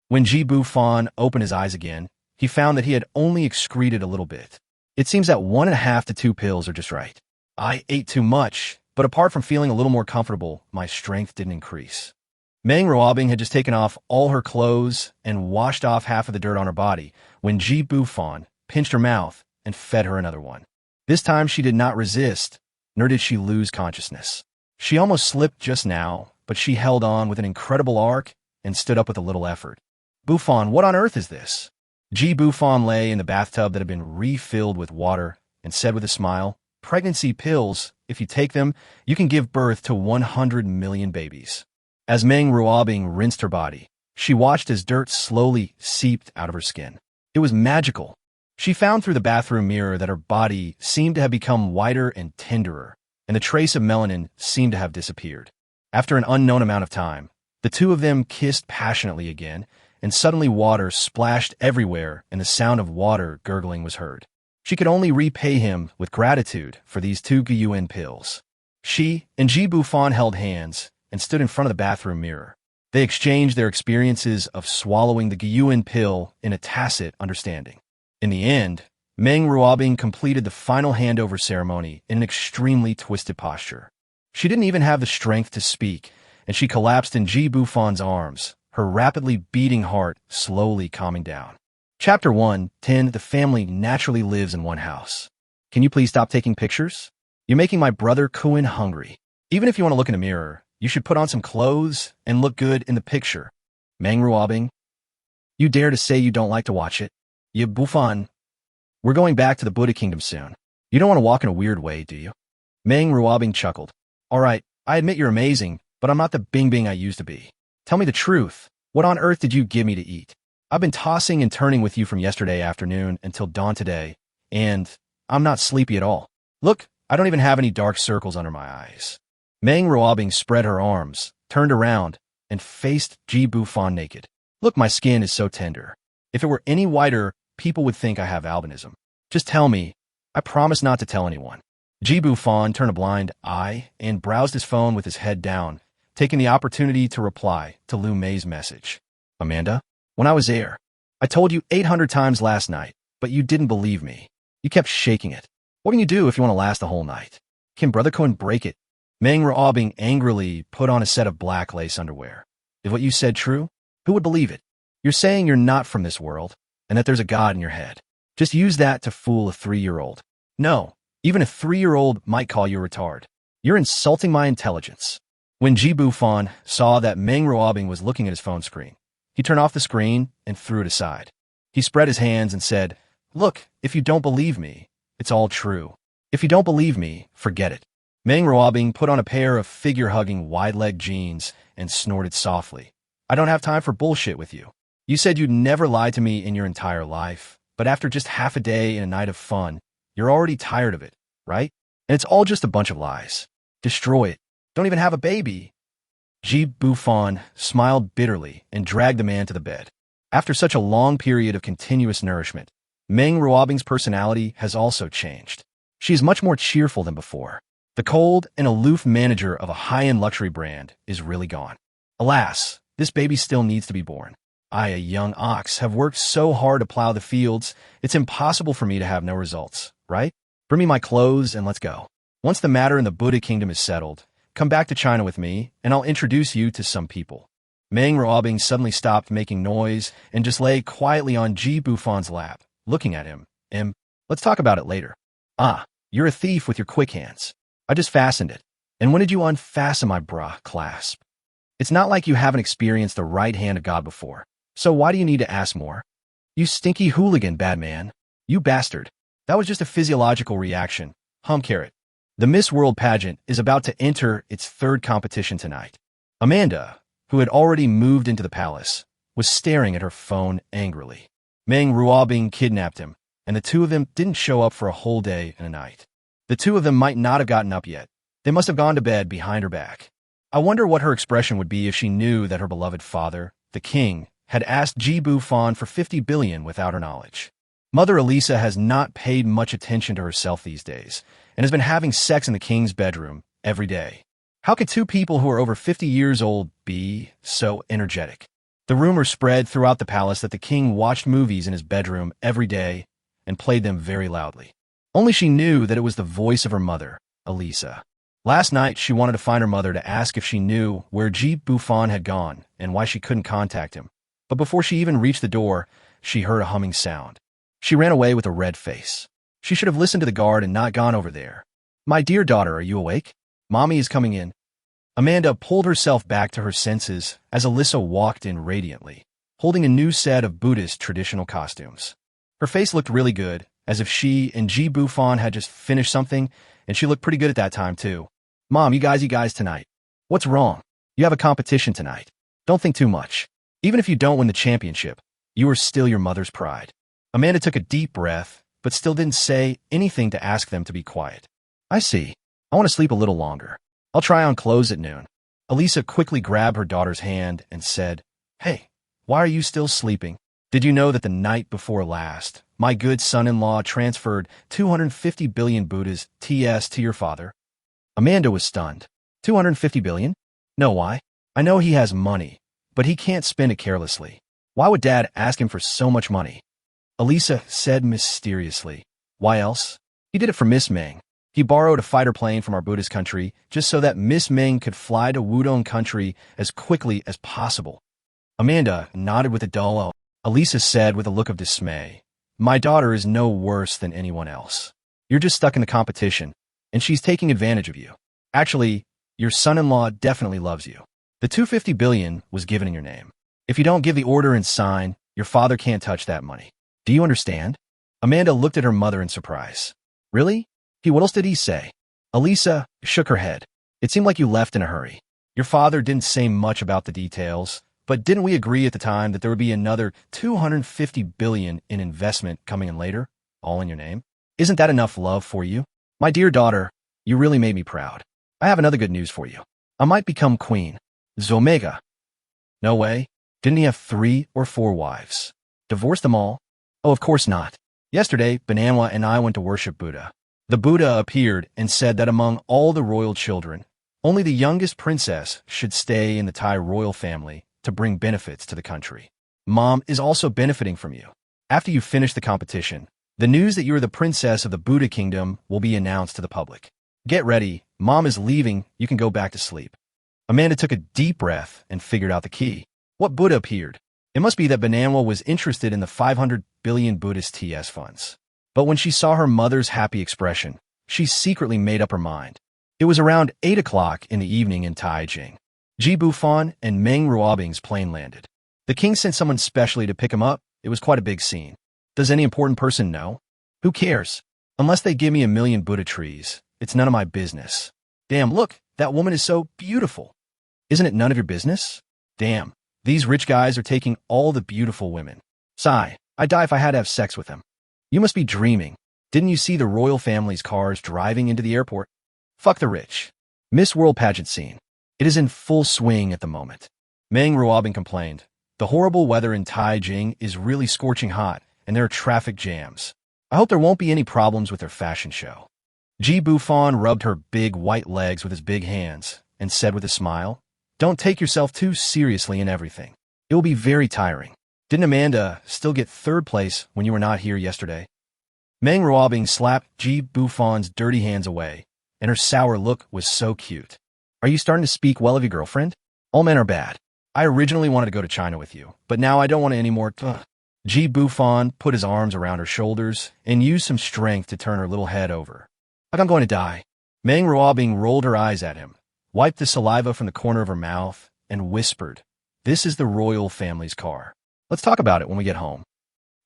When Ji Bufan opened his eyes again, he found that he had only excreted a little bit. It seems that 1.5 to 2 pills are just right. I ate too much, but apart from feeling a little more comfortable, my strength didn't increase. Meng Ruobing had just taken off all her clothes and washed off half of the dirt on her body when Ji Bufan pinched her mouth and fed her another one. This time she did not resist, nor did she lose consciousness. She almost slipped just now, but she held on with an incredible arc and stood up with a little effort. Bufan, what on earth is this? Ji Bufan lay in the bathtub that had been refilled with water and said with a smile, pregnancy pills, if you take them, you can give birth to 100 million babies. As Meng Ruobing rinsed her body, she watched as dirt slowly seeped out of her skin. It was magical. She found through the bathroom mirror that her body seemed to have become whiter and tenderer, and the trace of melanin seemed to have disappeared. After an unknown amount of time, the two of them kissed passionately again, and suddenly water splashed everywhere and the sound of water gurgling was heard. She could only repay him with gratitude for these 2 Guyuan pills. She and Ji Bufan held hands and stood in front of the bathroom mirror. They exchanged their experiences of swallowing the Guyuan pill in a tacit understanding. In the end, Meng Ruobing completed the final handover ceremony in an extremely twisted posture. She didn't even have the strength to speak, and she collapsed in Ji Bufan's arms, her rapidly beating heart slowly calming down. Chapter 1:10 The family naturally lives in one house. Can you please stop taking pictures? You're making my brother Kuin hungry. Even if you want to look in a mirror, you should put on some clothes and look good in the picture. Meng Ruobing, you dare to say you don't like to watch it? Ye Bufan, we're going back to the Buddha kingdom soon. You don't want to walk in a weird way, do you? Meng Ruobing chuckled. All right, I admit you're amazing, but I'm not the Bing Bing I used to be. Tell me the truth. What on earth did you give me to eat? I've been tossing and turning with you from yesterday afternoon until dawn today, and I'm not sleepy at all. Look, I don't even have any dark circles under my eyes. Meng Ruobing spread her arms, turned around, and faced Ji Bufan naked. Look, my skin is so tender. If it were any whiter, people would think I have albinism. Just tell me. I promise not to tell anyone. Ji Bufan turned a blind eye and browsed his phone with his head down, taking the opportunity to reply to Lu Mei's message. Amanda, when I was there, I told you 800 times last night, but you didn't believe me. You kept shaking it. What can you do if you want to last the whole night? Can Brother Cohen break it? Meng Ruobing angrily put on a set of black lace underwear. Is what you said true? Who would believe it? You're saying you're not from this world, and that there's a God in your head. Just use that to fool a 3-year-old. No, even a 3-year-old might call you a retard. You're insulting my intelligence. When Ji Bufan saw that Meng Ruobing was looking at his phone screen, he turned off the screen and threw it aside. He spread his hands and said, Look, if you don't believe me, it's all true. If you don't believe me, forget it. Meng Ruobing put on a pair of figure-hugging wide-leg jeans and snorted softly. I don't have time for bullshit with you. You said you'd never lie to me in your entire life, but after just half a day and a night of fun, you're already tired of it, right? And it's all just a bunch of lies. Destroy it. Don't even have a baby. Bufan smiled bitterly and dragged the man to the bed. After such a long period of continuous nourishment, Meng Ruobing's personality has also changed. She is much more cheerful than before. The cold and aloof manager of a high-end luxury brand is really gone. Alas, this baby still needs to be born. I, a young ox, have worked so hard to plow the fields, it's impossible for me to have no results, right? Bring me my clothes and let's go. Once the matter in the Buddha kingdom is settled, come back to China with me, and I'll introduce you to some people. Meng Ruobing suddenly stopped making noise and just lay quietly on Bufan's lap, looking at him. Let's talk about it later. Ah, you're a thief with your quick hands. I just fastened it. And when did you unfasten my bra clasp? It's not like you haven't experienced the right hand of God before. So why do you need to ask more? You stinky hooligan, bad man. You bastard. That was just a physiological reaction. Carrot. The Miss World pageant is about to enter its third competition tonight. Amanda, who had already moved into the palace, was staring at her phone angrily. Meng Ruobing kidnapped him, and the two of them didn't show up for a whole day and a night. The two of them might not have gotten up yet. They must have gone to bed behind her back. I wonder what her expression would be if she knew that her beloved father, the king, had asked Bufan for 50 billion without her knowledge. Mother Elisa has not paid much attention to herself these days, and has been having sex in the king's bedroom every day. How could two people who are over 50 years old be so energetic? The rumor spread throughout the palace that the king watched movies in his bedroom every day and played them very loudly. Only she knew that it was the voice of her mother, Elisa. Last night, she wanted to find her mother to ask if she knew where Bufan had gone and why she couldn't contact him. But before she even reached the door, she heard a humming sound. She ran away with a red face. She should have listened to the guard and not gone over there. My dear daughter, are you awake? Mommy is coming in. Amanda pulled herself back to her senses as Elisa walked in radiantly, holding a new set of Buddhist traditional costumes. Her face looked really good, as if she and Bufan had just finished something, and she looked pretty good at that time too. Mom, you guys tonight. What's wrong? You have a competition tonight. Don't think too much. Even if you don't win the championship, you are still your mother's pride. Amanda took a deep breath, but still didn't say anything to ask them to be quiet. I see. I want to sleep a little longer. I'll try on clothes at noon. Elisa quickly grabbed her daughter's hand and said, Hey, why are you still sleeping? Did you know that the night before last, my good son-in-law transferred 250 billion Buddhas TS to your father? Amanda was stunned. 250 billion? No, why? I know he has money, but he can't spend it carelessly. Why would Dad ask him for so much money? Elisa said mysteriously. Why else? He did it for Miss Meng. He borrowed a fighter plane from our Buddhist country just so that Miss Meng could fly to Wudong country as quickly as possible. Amanda nodded with a dull O. Elisa said with a look of dismay, My daughter is no worse than anyone else. You're just stuck in the competition, and she's taking advantage of you. Actually, your son-in-law definitely loves you. The 250 billion was given in your name. If you don't give the order and sign, your father can't touch that money. Do you understand? Amanda looked at her mother in surprise. Really? What else did he say? Elisa shook her head. It seemed like you left in a hurry. Your father didn't say much about the details, but didn't we agree at the time that there would be another 250 billion in investment coming in later, all in your name? Isn't that enough love for you? My dear daughter, you really made me proud. I have another good news for you. I might become queen. Zomega. No way. Didn't he have 3 or 4 wives? Divorced them all? Oh, of course not. Yesterday, Bananwa and I went to worship Buddha. The Buddha appeared and said that among all the royal children, only the youngest princess should stay in the Thai royal family to bring benefits to the country. Mom is also benefiting from you. After you finish the competition, the news that you are the princess of the Buddha kingdom will be announced to the public. Get ready. Mom is leaving. You can go back to sleep. Amanda took a deep breath and figured out the key. What Buddha appeared? It must be that Bananwa was interested in the 500 billion Buddhist TS funds. But when she saw her mother's happy expression, she secretly made up her mind. It was around 8 o'clock in the evening in Taijing. Bufan and Meng Ruobing's plane landed. The king sent someone specially to pick him up. It was quite a big scene. Does any important person know? Who cares? Unless they give me a million Buddha trees, it's none of my business. Damn, look, that woman is so beautiful. Isn't it none of your business? Damn, these rich guys are taking all the beautiful women. Sigh, I'd die if I had to have sex with them. You must be dreaming. Didn't you see the royal family's cars driving into the airport? Fuck the rich. Miss World pageant scene. It is in full swing at the moment. Meng Ruobing complained. The horrible weather in Taijing is really scorching hot, and there are traffic jams. I hope there won't be any problems with their fashion show. Ji Bufan rubbed her big white legs with his big hands and said with a smile, Don't take yourself too seriously in everything. It will be very tiring. Didn't Amanda still get third place when you were not here yesterday? Meng Ruobing slapped Ji Bufan's dirty hands away, and her sour look was so cute. Are you starting to speak well of your girlfriend? All men are bad. I originally wanted to go to China with you, but now I don't want any more. Ji Bufan put his arms around her shoulders and used some strength to turn her little head over. Like I'm going to die. Meng Ruobing rolled her eyes at him, wiped the saliva from the corner of her mouth, and whispered, This is the royal family's car. Let's talk about it when we get home.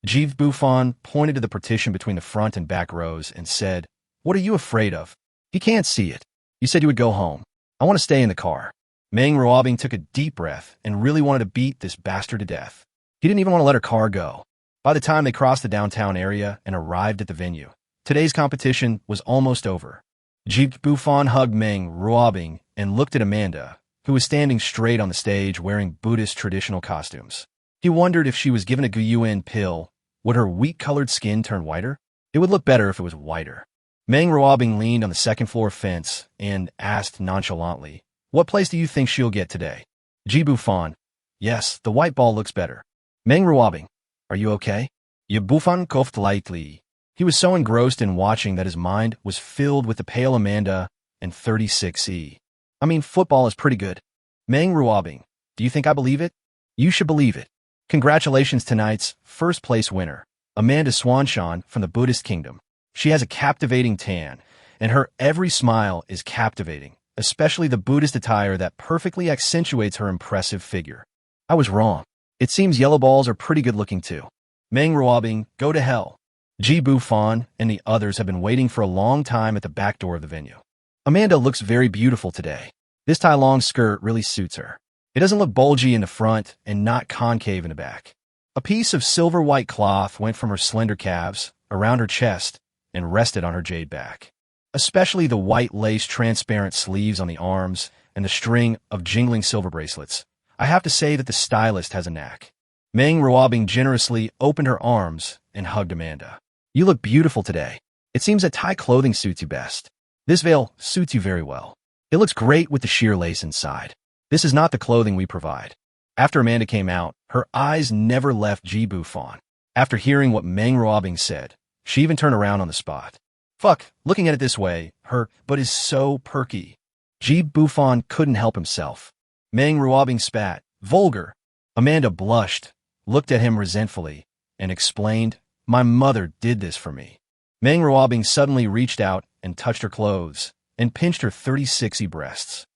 Ji Bufan pointed to the partition between the front and back rows and said, What are you afraid of? He can't see it. You said you would go home. I want to stay in the car. Meng Ruobing took a deep breath and really wanted to beat this bastard to death. He didn't even want to let her car go. By the time they crossed the downtown area and arrived at the venue, today's competition was almost over. Ji Bufan hugged Meng Ruobing and looked at Amanda, who was standing straight on the stage wearing Buddhist traditional costumes. He wondered if she was given a Guyuan pill, would her wheat-colored skin turn whiter? It would look better if it was whiter. Meng Ruobing leaned on the second-floor fence and asked nonchalantly, What place do you think she'll get today? Ji Bufan, Yes, the white ball looks better. Meng Ruobing, Are you okay? Ji Bufan coughed lightly. He was so engrossed in watching that his mind was filled with the pale Amanda and 36E. I mean, football is pretty good. Meng Ruobing, do you think I believe it? You should believe it. Congratulations tonight's first-place winner, Amanda Swanshan from the Buddhist kingdom. She has a captivating tan, and her every smile is captivating, especially the Buddhist attire that perfectly accentuates her impressive figure. I was wrong. It seems yellow balls are pretty good-looking too. Meng Ruobing, go to hell. Ji Bufan and the others have been waiting for a long time at the back door of the venue. Amanda looks very beautiful today. This tie-long skirt really suits her. It doesn't look bulgy in the front and not concave in the back. A piece of silver white cloth went from her slender calves, around her chest, and rested on her jade back. Especially the white lace transparent sleeves on the arms and the string of jingling silver bracelets. I have to say that the stylist has a knack. Meng Ruobing generously opened her arms and hugged Amanda. You look beautiful today. It seems that tie clothing suits you best. This veil suits you very well. It looks great with the sheer lace inside. This is not the clothing we provide. After Amanda came out, her eyes never left Ji Bufan. After hearing what Meng Ruobing said, she even turned around on the spot. Fuck, looking at it this way, her butt is so perky. Ji Bufan couldn't help himself. Meng Ruobing spat. Vulgar. Amanda blushed, looked at him resentfully, and explained, My mother did this for me. Meng Ruobing suddenly reached out and touched her clothes and pinched her 36y breasts.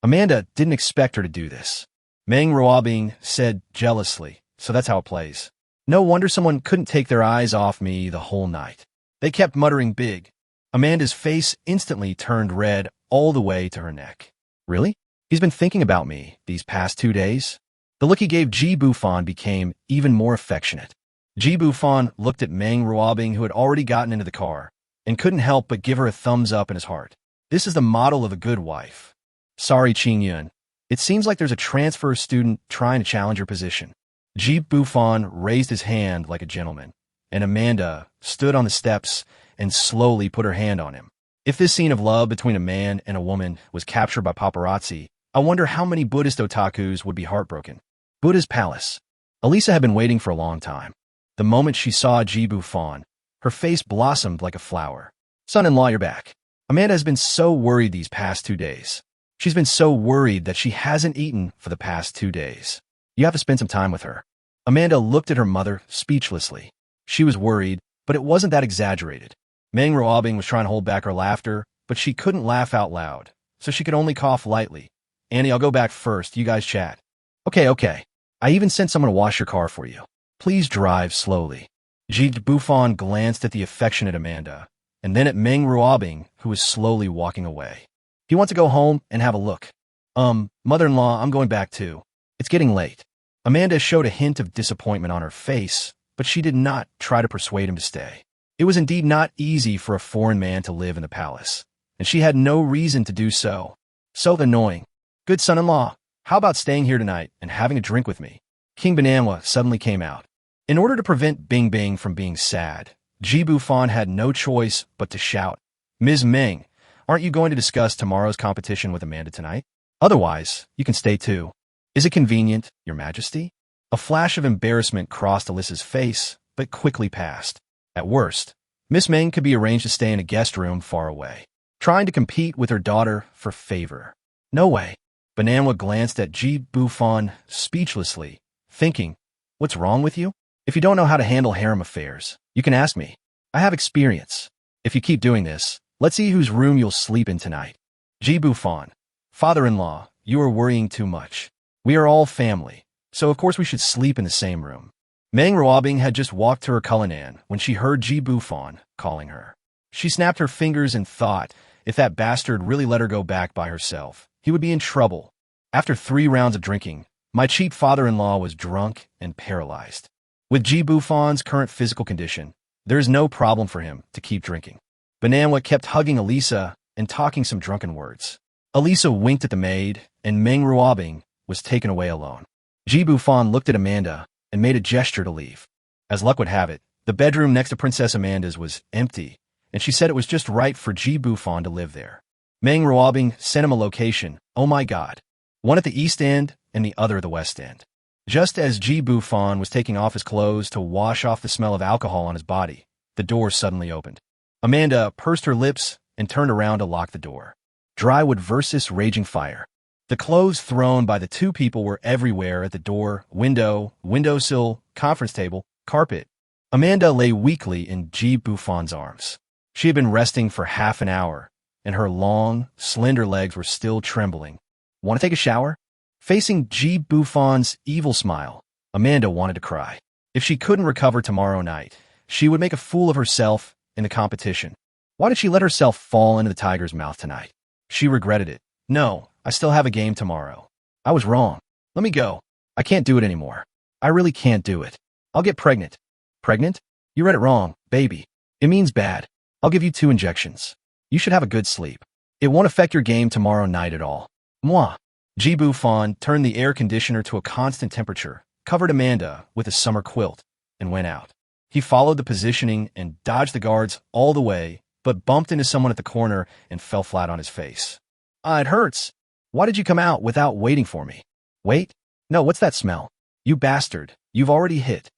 Amanda didn't expect her to do this. Meng Ruobing said jealously, So that's how it plays. No wonder someone couldn't take their eyes off me the whole night. They kept muttering big. Amanda's face instantly turned red all the way to her neck. Really? He's been thinking about me these past 2 days? The look he gave Ji Bufan became even more affectionate. Ji Bufan looked at Meng Ruobing, who had already gotten into the car, and couldn't help but give her a thumbs up in his heart. This is the model of a good wife. Sorry, Qing Yun. It seems like there's a transfer student trying to challenge your position. Ji Bufan raised his hand like a gentleman, and Amanda stood on the steps and slowly put her hand on him. If this scene of love between a man and a woman was captured by paparazzi, I wonder how many Buddhist otakus would be heartbroken. Buddha's palace. Elisa had been waiting for a long time. The moment she saw Ji Bufan, her face blossomed like a flower. Son-in-law, you're back. Amanda has been so worried these past 2 days. She's been so worried that she hasn't eaten for the past 2 days. You have to spend some time with her. Amanda looked at her mother speechlessly. She was worried, but it wasn't that exaggerated. Meng Ruobing was trying to hold back her laughter, but she couldn't laugh out loud, so she could only cough lightly. Annie, I'll go back first. You guys chat. Okay. I even sent someone to wash your car for you. Please drive slowly. Ji Bufan glanced at the affectionate Amanda, and then at Meng Ruobing, who was slowly walking away. "You want to go home and have a look?" Mother-in-law, I'm going back too. It's getting late." Amanda showed a hint of disappointment on her face, but she did not try to persuade him to stay. It was indeed not easy for a foreign man to live in the palace, and she had no reason to do so. So annoying. "Good son-in-law, how about staying here tonight and having a drink with me?" King Bananwa suddenly came out. In order to prevent Bing Bing from being sad, Ji Bufan had no choice but to shout, "Ms. Ming, aren't you going to discuss tomorrow's competition with Amanda tonight? Otherwise, you can stay too. Is it convenient, Your Majesty?" A flash of embarrassment crossed Alyssa's face, but quickly passed. At worst, Miss Ming could be arranged to stay in a guest room far away, trying to compete with her daughter for favor. No way. Bananwa glanced at Ji Bufan speechlessly, thinking, "What's wrong with you? If you don't know how to handle harem affairs, you can ask me. I have experience. If you keep doing this, let's see whose room you'll sleep in tonight." Ji Bufan, "Father-in-law, you are worrying too much. We are all family, so of course we should sleep in the same room." Meng Ruobing had just walked to her Cullinan when she heard Ji Bufan calling her. She snapped her fingers and thought, if that bastard really let her go back by herself, he would be in trouble. After 3 rounds of drinking, my cheap father-in-law was drunk and paralyzed. With Ji Bufan's current physical condition, there is no problem for him to keep drinking. Bananwa kept hugging Elisa and talking some drunken words. Elisa winked at the maid, and Meng Ruobing was taken away alone. Ji Bufan looked at Amanda and made a gesture to leave. As luck would have it, the bedroom next to Princess Amanda's was empty, and she said it was just right for Ji Bufan to live there. Meng Ruobing sent him a location, oh my god, one at the east end and the other at the west end. Just as Ji Bufan was taking off his clothes to wash off the smell of alcohol on his body, the door suddenly opened. Amanda pursed her lips and turned around to lock the door. Drywood versus raging fire. The clothes thrown by the 2 people were everywhere at the door, window, windowsill, conference table, carpet. Amanda lay weakly in Ji Bufan's arms. She had been resting for half an hour, and her long, slender legs were still trembling. "Want to take a shower?" Facing Ji Bufan's evil smile, Amanda wanted to cry. If she couldn't recover tomorrow night, she would make a fool of herself in the competition. Why did she let herself fall into the tiger's mouth tonight? She regretted it. "No, I still have a game tomorrow. I was wrong. Let me go. I can't do it anymore. I really can't do it. I'll get pregnant." "Pregnant? You read it wrong, baby. It means bad. I'll give you 2 injections. You should have a good sleep. It won't affect your game tomorrow night at all." Moi. Ji Bufan turned the air conditioner to a constant temperature, covered Amanda with a summer quilt, and went out. He followed the positioning and dodged the guards all the way, but bumped into someone at the corner and fell flat on his face. It hurts. Why did you come out without waiting for me?" "Wait? No, what's that smell? You bastard, you've already hit.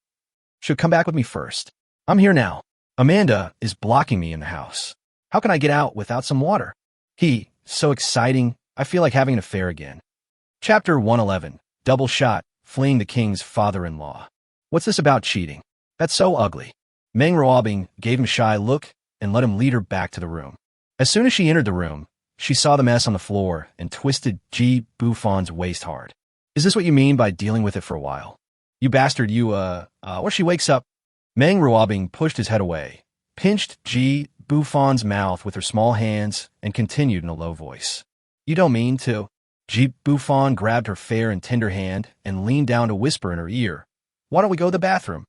Should come back with me first. I'm here now. Amanda is blocking me in the house. How can I get out without some water?" So exciting, I feel like having an affair again. Chapter 111, Double Shot, Fleeing the King's Father-in-Law. What's this about cheating? That's so ugly. Meng Ruobing gave him a shy look and let him lead her back to the room. As soon as she entered the room, she saw the mess on the floor and twisted Ji Bufan's waist hard. "Is this what you mean by dealing with it for a while? You bastard, When she wakes up." Meng Ruobing pushed his head away, pinched Ji Bufan's mouth with her small hands, and continued in a low voice. "You don't mean to." Ji Bufan grabbed her fair and tender hand and leaned down to whisper in her ear, "Why don't we go to the bathroom?"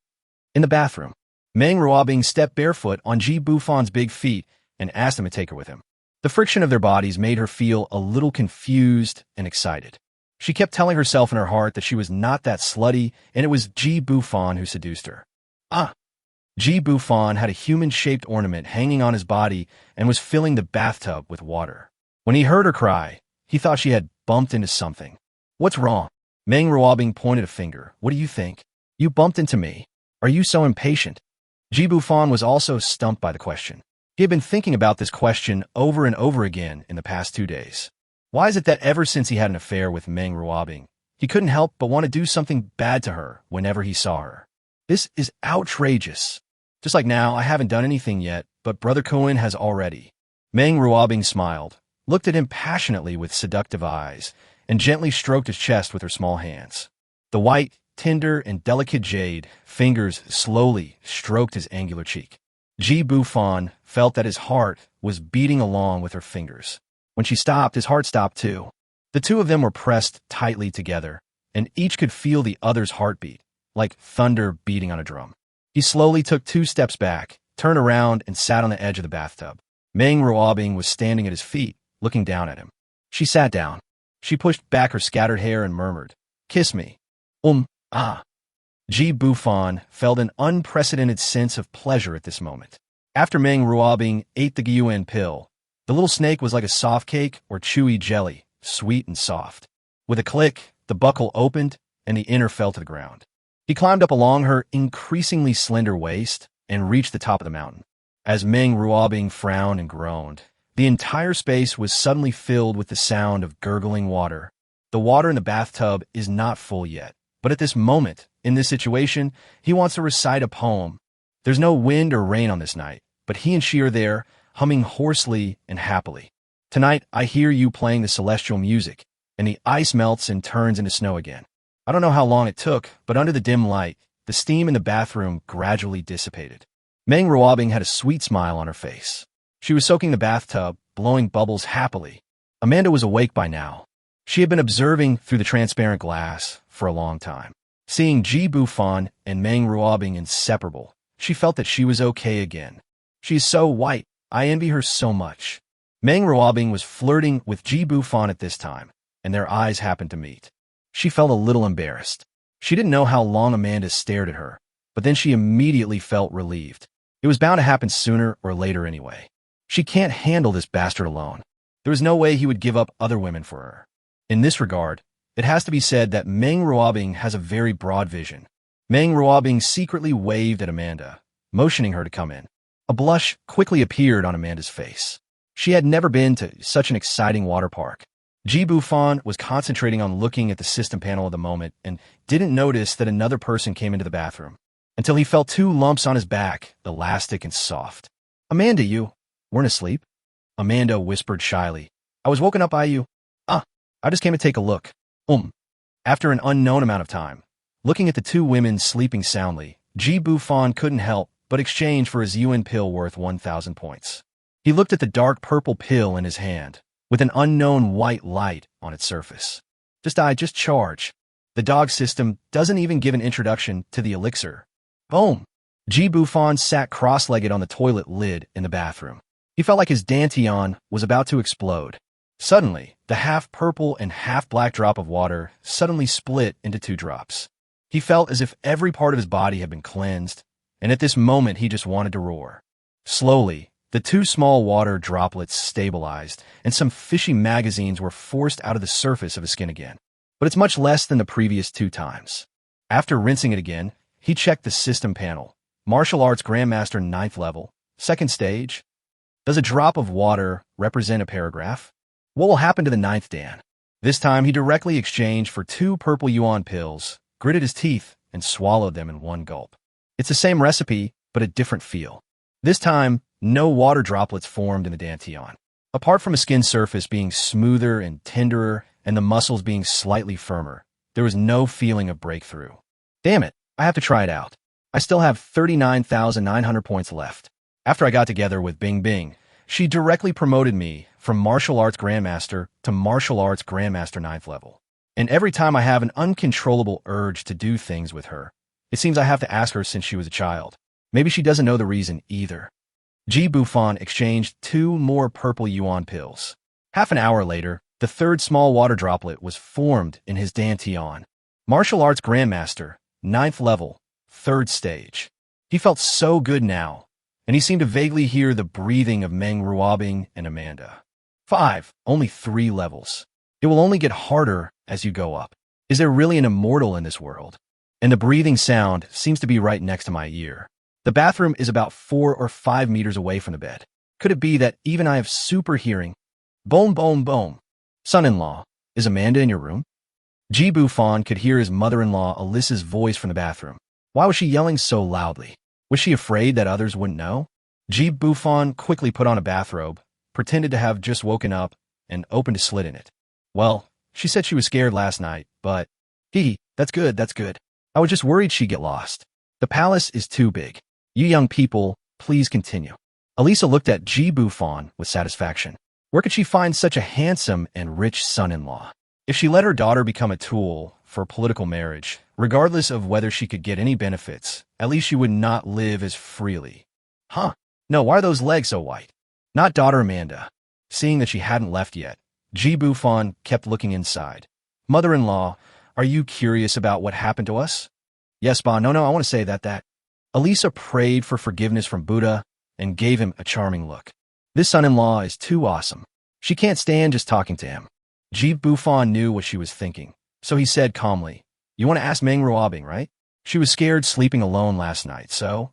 In the bathroom, Meng Ruobing stepped barefoot on Ji Bufan's big feet and asked him to take her with him. The friction of their bodies made her feel a little confused and excited. She kept telling herself in her heart that she was not that slutty, and it was Ji Bufan who seduced her. Ji Bufan had a human-shaped ornament hanging on his body and was filling the bathtub with water. When he heard her cry, he thought she had bumped into something. "What's wrong?" Meng Ruobing pointed a finger. "What do you think? You bumped into me. Are you so impatient?" Ji Bufan was also stumped by the question. He had been thinking about this question over and over again in the past 2 days. Why is it that ever since he had an affair with Meng Ruobing, he couldn't help but want to do something bad to her whenever he saw her? This is outrageous. Just like now, I haven't done anything yet, but Brother Cohen has already. Meng Ruobing smiled, looked at him passionately with seductive eyes, and gently stroked his chest with her small hands. The white, tender and delicate jade fingers slowly stroked his angular cheek. Ji Bufan felt that his heart was beating along with her fingers. When she stopped, his heart stopped too. The two of them were pressed tightly together, and each could feel the other's heartbeat, like thunder beating on a drum. He slowly took 2 steps back, turned around, and sat on the edge of the bathtub. Meng Ruobing was standing at his feet, looking down at him. She sat down. She pushed back her scattered hair and murmured, "Kiss me." Ah. Ji Bufan felt an unprecedented sense of pleasure at this moment. After Meng Ruobing ate the Gyuan pill, the little snake was like a soft cake or chewy jelly, sweet and soft. With a click, the buckle opened and the inner fell to the ground. He climbed up along her increasingly slender waist and reached the top of the mountain. As Meng Ruobing frowned and groaned, the entire space was suddenly filled with the sound of gurgling water. The water in the bathtub is not full yet, but at this moment, in this situation, he wants to recite a poem. There's no wind or rain on this night, but he and she are there, humming hoarsely and happily. Tonight, I hear you playing the celestial music, and the ice melts and turns into snow again. I don't know how long it took, but under the dim light, the steam in the bathroom gradually dissipated. Meng Ruobing had a sweet smile on her face. She was soaking the bathtub, blowing bubbles happily. Amanda was awake by now. She had been observing through the transparent glass for a long time. Seeing Ji Bufan and Meng Ruobing inseparable, she felt that she was okay again. She is so white. I envy her so much. Meng Ruobing was flirting with Ji Bufan at this time, and their eyes happened to meet. She felt a little embarrassed. She didn't know how long Amanda stared at her, but then she immediately felt relieved. It was bound to happen sooner or later anyway. She can't handle this bastard alone. There was no way he would give up other women for her. In this regard, it has to be said that Meng Ruobing has a very broad vision. Meng Ruobing secretly waved at Amanda, motioning her to come in. A blush quickly appeared on Amanda's face. She had never been to such an exciting water park. Ji Bufan was concentrating on looking at the system panel at the moment and didn't notice that another person came into the bathroom, until he felt 2 lumps on his back, elastic and soft. "Amanda, you weren't asleep?" Amanda whispered shyly. "I was woken up by you." I just came to take a look." After an unknown amount of time, looking at the 2 women sleeping soundly, Ji Bufan couldn't help but exchange for his Yuan pill worth 1,000 points. He looked at the dark purple pill in his hand, with an unknown white light on its surface. Just charge. The dog system doesn't even give an introduction to the elixir. Boom! Ji Bufan sat cross-legged on the toilet lid in the bathroom. He felt like his dantian was about to explode. Suddenly, the half-purple and half-black drop of water suddenly split into 2 drops. He felt as if every part of his body had been cleansed, and at this moment he just wanted to roar. Slowly, the 2 small water droplets stabilized, and some fishy magazines were forced out of the surface of his skin again. But it's much less than the previous 2 times. After rinsing it again, he checked the system panel. Martial Arts Grandmaster 9th level, 2nd stage. Does a drop of water represent a paragraph? What will happen to the 9th Dan? This time he directly exchanged for 2 purple yuan pills, gritted his teeth, and swallowed them in 1 gulp. It's the same recipe, but a different feel. This time, no water droplets formed in the dantian. Apart from a skin surface being smoother and tenderer and the muscles being slightly firmer, there was no feeling of breakthrough. Damn it, I have to try it out. I still have 39,900 points left. After I got together with Bing Bing, she directly promoted me from Martial Arts Grandmaster to Martial Arts Grandmaster 9th level. And every time I have an uncontrollable urge to do things with her, it seems I have to ask her since she was a child. Maybe she doesn't know the reason either. Ji Bufan exchanged 2 more purple yuan pills. Half an hour later, the 3rd small water droplet was formed in his dantian. Martial Arts Grandmaster, 9th level, 3rd stage. He felt so good now, and he seemed to vaguely hear the breathing of Meng Ruobing and Amanda. 5, only 3 levels. It will only get harder as you go up. Is there really an immortal in this world? And the breathing sound seems to be right next to my ear. The bathroom is about 4 or 5 meters away from the bed. Could it be that even I have super hearing? Boom, boom, boom. Son-in-law, is Amanda in your room? Ji Bufan could hear his mother-in-law Alyssa's voice from the bathroom. Why was she yelling so loudly? Was she afraid that others wouldn't know? Ji Bufan quickly put on a bathrobe, pretended to have just woken up, and opened a slit in it. Well, she said she was scared last night, but... That's good. I was just worried she'd get lost. The palace is too big. You young people, please continue. Elisa looked at Bufan with satisfaction. Where could she find such a handsome and rich son-in-law? If she let her daughter become a tool for political marriage, regardless of whether she could get any benefits, at least she would not live as freely. Huh? No, why are those legs so white? Not daughter Amanda. Seeing that she hadn't left yet, Bufan kept looking inside. Mother-in-law, are you curious about what happened to us? Yes, Ba. No, I want to say that. Elisa prayed for forgiveness from Buddha and gave him a charming look. This son-in-law is too awesome. She can't stand just talking to him. Bufan knew what she was thinking, so he said calmly, you want to ask Meng Ruobing, right? She was scared sleeping alone last night, so...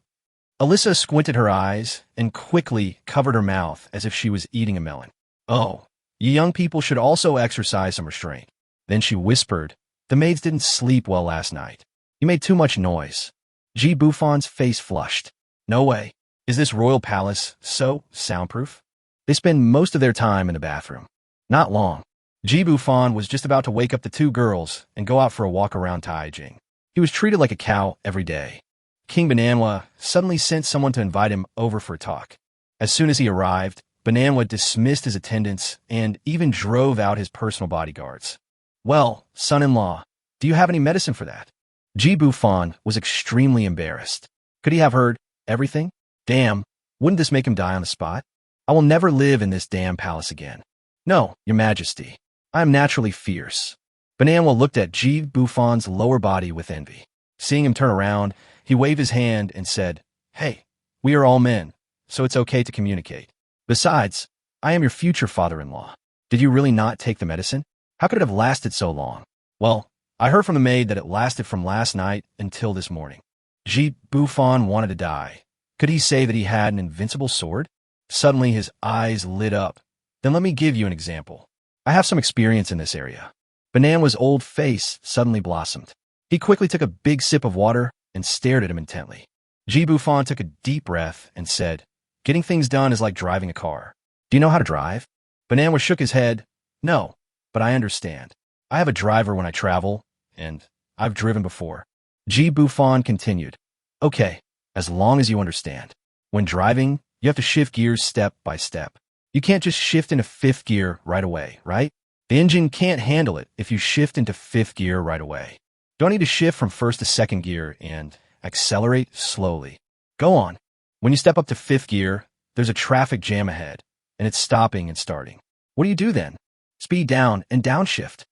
Elisa squinted her eyes and quickly covered her mouth as if she was eating a melon. Oh, you young people should also exercise some restraint. Then she whispered, the maids didn't sleep well last night. You made too much noise. Bufan's face flushed. No way. Is this royal palace so soundproof? They spend most of their time in the bathroom. Not long. Bufan was just about to wake up the two girls and go out for a walk around Taijing. He was treated like a cow every day. King Bananwa suddenly sent someone to invite him over for a talk. As soon as he arrived, Bananwa dismissed his attendants and even drove out his personal bodyguards. Well, son-in-law, do you have any medicine for that? Bufan was extremely embarrassed. Could he have heard everything? Damn, wouldn't this make him die on the spot? I will never live in this damn palace again. No, your majesty. I am naturally fierce. Bananwa looked at Bufan's lower body with envy. Seeing him turn around, he waved his hand and said, Hey, we are all men, so it's okay to communicate. Besides, I am your future father-in-law. Did you really not take the medicine? How could it have lasted so long? Well, I heard from the maid that it lasted from last night until this morning. Bufan wanted to die. Could he say that he had an invincible sword? Suddenly his eyes lit up. Then let me give you an example. I have some experience in this area. Bananwa's old face suddenly blossomed. He quickly took a big sip of water and stared at him intently. Bufan took a deep breath and said, Getting things done is like driving a car. Do you know how to drive? Bananwa shook his head. No, but I understand. I have a driver when I travel, and I've driven before. Bufan continued. Okay, as long as you understand. When driving, you have to shift gears step by step. You can't just shift into fifth gear right away, right? The engine can't handle it if you shift into fifth gear right away. Don't need to shift from first to second gear and accelerate slowly. Go on. When you step up to fifth gear, there's a traffic jam ahead, and it's stopping and starting. What do you do then? Speed down and downshift.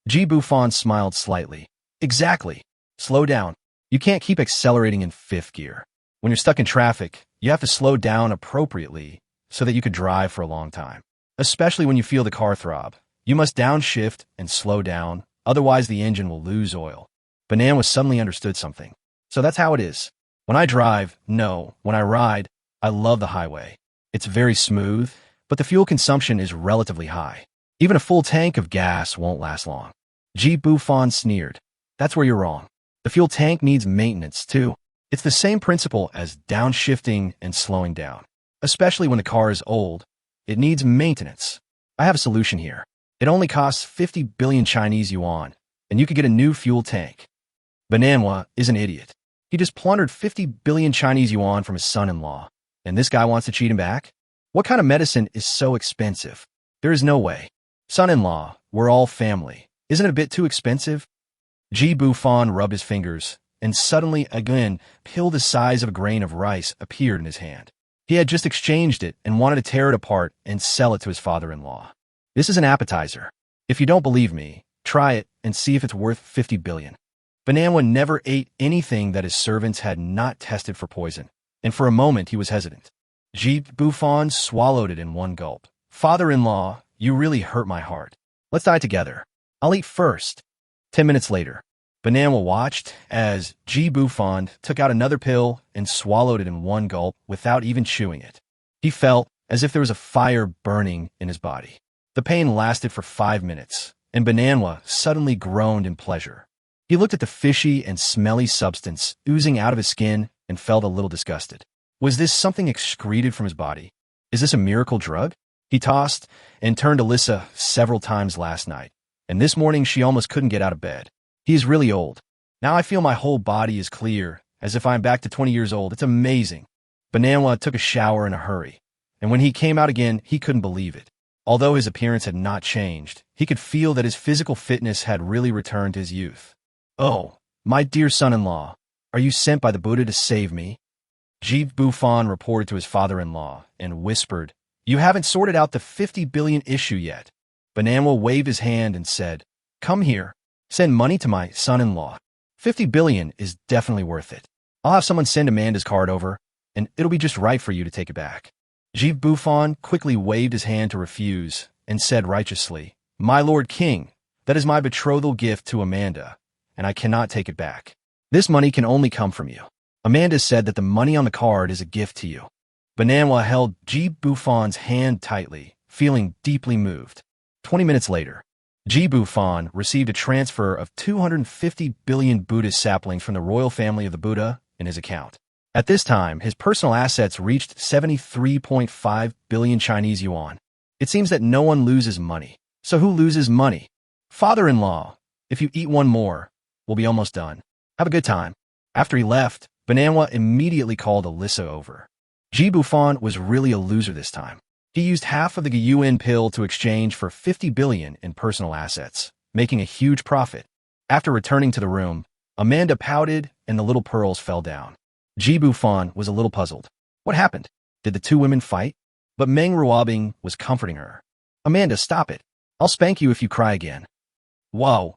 Bufan smiled slightly. Exactly. Slow down. You can't keep accelerating in fifth gear. When you're stuck in traffic, you have to slow down appropriately so that you could drive for a long time. Especially when you feel the car throb. You must downshift and slow down, otherwise the engine will lose oil. Bananwa suddenly understood something. So that's how it is. When I drive, no, when I ride, I love the highway. It's very smooth, but the fuel consumption is relatively high. Even a full tank of gas won't last long. Bufan sneered. That's where you're wrong. The fuel tank needs maintenance too. It's the same principle as downshifting and slowing down. Especially when the car is old, it needs maintenance. I have a solution here. It only costs 50 billion Chinese yuan, and you could get a new fuel tank. Bananwa is an idiot. He just plundered 50 billion Chinese yuan from his son-in-law, and this guy wants to cheat him back? What kind of medicine is so expensive? There is no way. Son-in-law, we're all family. Isn't it a bit too expensive? Bufan rubbed his fingers, and suddenly again, pill the size of a grain of rice appeared in his hand. He had just exchanged it and wanted to tear it apart and sell it to his father-in-law. This is an appetizer. If you don't believe me, try it and see if it's worth 50 billion. Bananwa never ate anything that his servants had not tested for poison, and for a moment he was hesitant. Bufan swallowed it in one gulp. Father-in-law, you really hurt my heart. Let's die together. I'll eat first. 10 minutes later, Bananwa watched as Bufan took out another pill and swallowed it in one gulp without even chewing it. He felt as if there was a fire burning in his body. The pain lasted for 5 minutes, and Bananwa suddenly groaned in pleasure. He looked at the fishy and smelly substance oozing out of his skin and felt a little disgusted. Was this something excreted from his body? Is this a miracle drug? He tossed and turned to Lissa several times last night, and this morning she almost couldn't get out of bed. He is really old. Now I feel my whole body is clear, as if I'm back to 20 years old. It's amazing. Bananwa took a shower in a hurry, and when he came out again, he couldn't believe it. Although his appearance had not changed, he could feel that his physical fitness had really returned to his youth. "Oh, my dear son-in-law, are you sent by the Buddha to save me?" Bufan reported to his father-in-law and whispered, "You haven't sorted out the 50 billion issue yet." Bananwa waved his hand and said, "Come here. Send money to my son-in-law. 50 billion is definitely worth it. I'll have someone send Amanda's card over, and it'll be just right for you to take it back." Bufan quickly waved his hand to refuse and said righteously, "My Lord King, that is my betrothal gift to Amanda, and I cannot take it back. This money can only come from you. Amanda said that the money on the card is a gift to you." Bananwa held Bufan's hand tightly, feeling deeply moved. 20 minutes later, Bufan received a transfer of 250 billion Buddhist saplings from the royal family of the Buddha in his account. At this time, his personal assets reached 73.5 billion Chinese yuan. It seems that no one loses money. So who loses money? "Father-in-law, if you eat one more, we'll be almost done. Have a good time." After he left, Bananwa immediately called Alyssa over. Bufan was really a loser this time. He used half of the Guiyuan pill to exchange for 50 billion in personal assets, making a huge profit. After returning to the room, Amanda pouted and the little pearls fell down. Bufan was a little puzzled. What happened? Did the two women fight? But Meng Ruobing was comforting her. "Amanda, stop it. I'll spank you if you cry again." Whoa,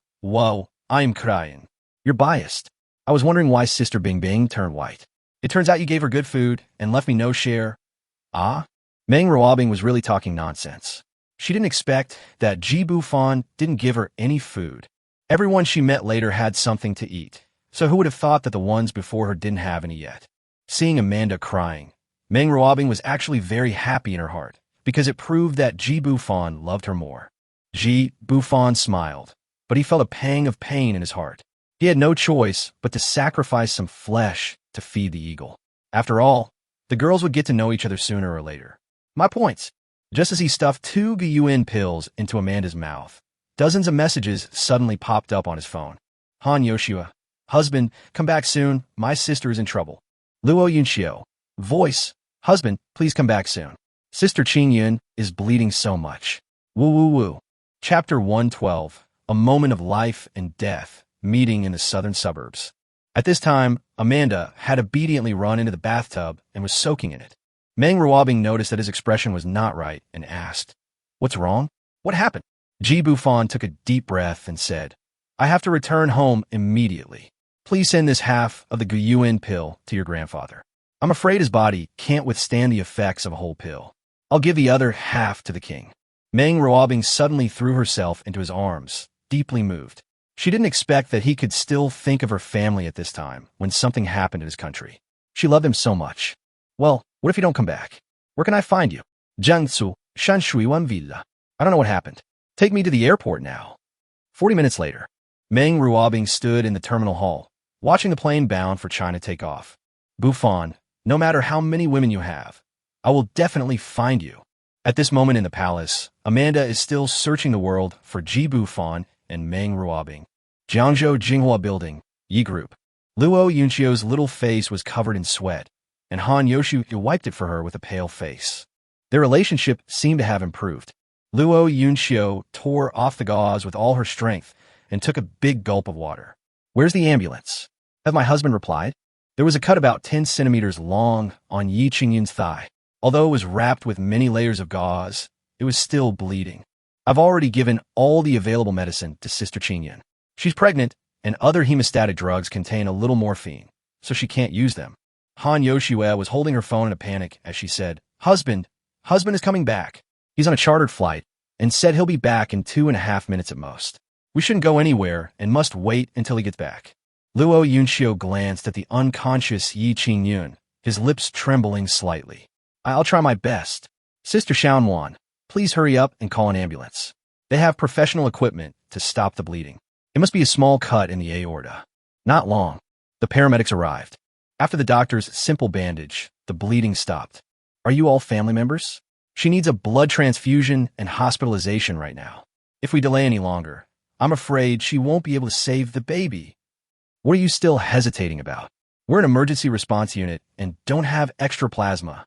I'm crying. You're biased. I was wondering why Sister Bing Bing turned white. It turns out you gave her good food and left me no share. Ah? Meng Ruobing was really talking nonsense. She didn't expect that Bufan didn't give her any food. Everyone she met later had something to eat, so who would have thought that the ones before her didn't have any yet? Seeing Amanda crying, Meng Ruobing was actually very happy in her heart, because it proved that Bufan loved her more. Bufan smiled, but he felt a pang of pain in his heart. He had no choice but to sacrifice some flesh to feed the eagle. After all, the girls would get to know each other sooner or later. My points. Just as he stuffed 2 Guiyuan pills into Amanda's mouth, dozens of messages suddenly popped up on his phone. Han Yoshua, husband, come back soon. My sister is in trouble. Luo Yunxiu, voice, husband, please come back soon. Sister Qingyun is bleeding so much. Woo woo woo. Chapter 112, A Moment of Life and Death, Meeting in the Southern Suburbs. At this time, Amanda had obediently run into the bathtub and was soaking in it. Meng Ruobing noticed that his expression was not right and asked, "What's wrong? What happened?" Bufan took a deep breath and said, "I have to return home immediately. Please send this half of the Guiyuan pill to your grandfather. I'm afraid his body can't withstand the effects of a whole pill. I'll give the other half to the king." Meng Ruobing suddenly threw herself into his arms, deeply moved. She didn't expect that he could still think of her family at this time when something happened in his country. She loved him so much. "Well, what if you don't come back? Where can I find you?" "Jiangsu, Shanshuiwan Villa. I don't know what happened. Take me to the airport now." 40 minutes later, Meng Ruobing stood in the terminal hall, watching the plane bound for China take off. "Bufan, no matter how many women you have, I will definitely find you." At this moment in the palace, Amanda is still searching the world for Bufan and Meng Ruobing. Jiangzhou Jinghua Building, Yi Group. Luo Yunxiu's little face was covered in sweat, and Han Yoshu wiped it for her with a pale face. Their relationship seemed to have improved. Luo Yunxiu tore off the gauze with all her strength and took a big gulp of water. "Where's the ambulance?" "Have my husband replied?" There was a cut about 10 centimeters long on Yi Qingyun's thigh. Although it was wrapped with many layers of gauze, it was still bleeding. "I've already given all the available medicine to Sister Qingyun. She's pregnant, and other hemostatic drugs contain a little morphine, so she can't use them." Han Yoshua was holding her phone in a panic as she said, Husband is coming back. He's on a chartered flight and said he'll be back in 2.5 minutes at most. We shouldn't go anywhere and must wait until he gets back." Luo Yunxiu glanced at the unconscious Yi Qingyun, his lips trembling slightly. "I'll try my best. Sister Xiaowan, please hurry up and call an ambulance. They have professional equipment to stop the bleeding. It must be a small cut in the aorta." Not long. The paramedics arrived. After the doctor's simple bandage, the bleeding stopped. "Are you all family members? She needs a blood transfusion and hospitalization right now. If we delay any longer, I'm afraid she won't be able to save the baby." What are you still hesitating about? We're an emergency response unit and don't have extra plasma.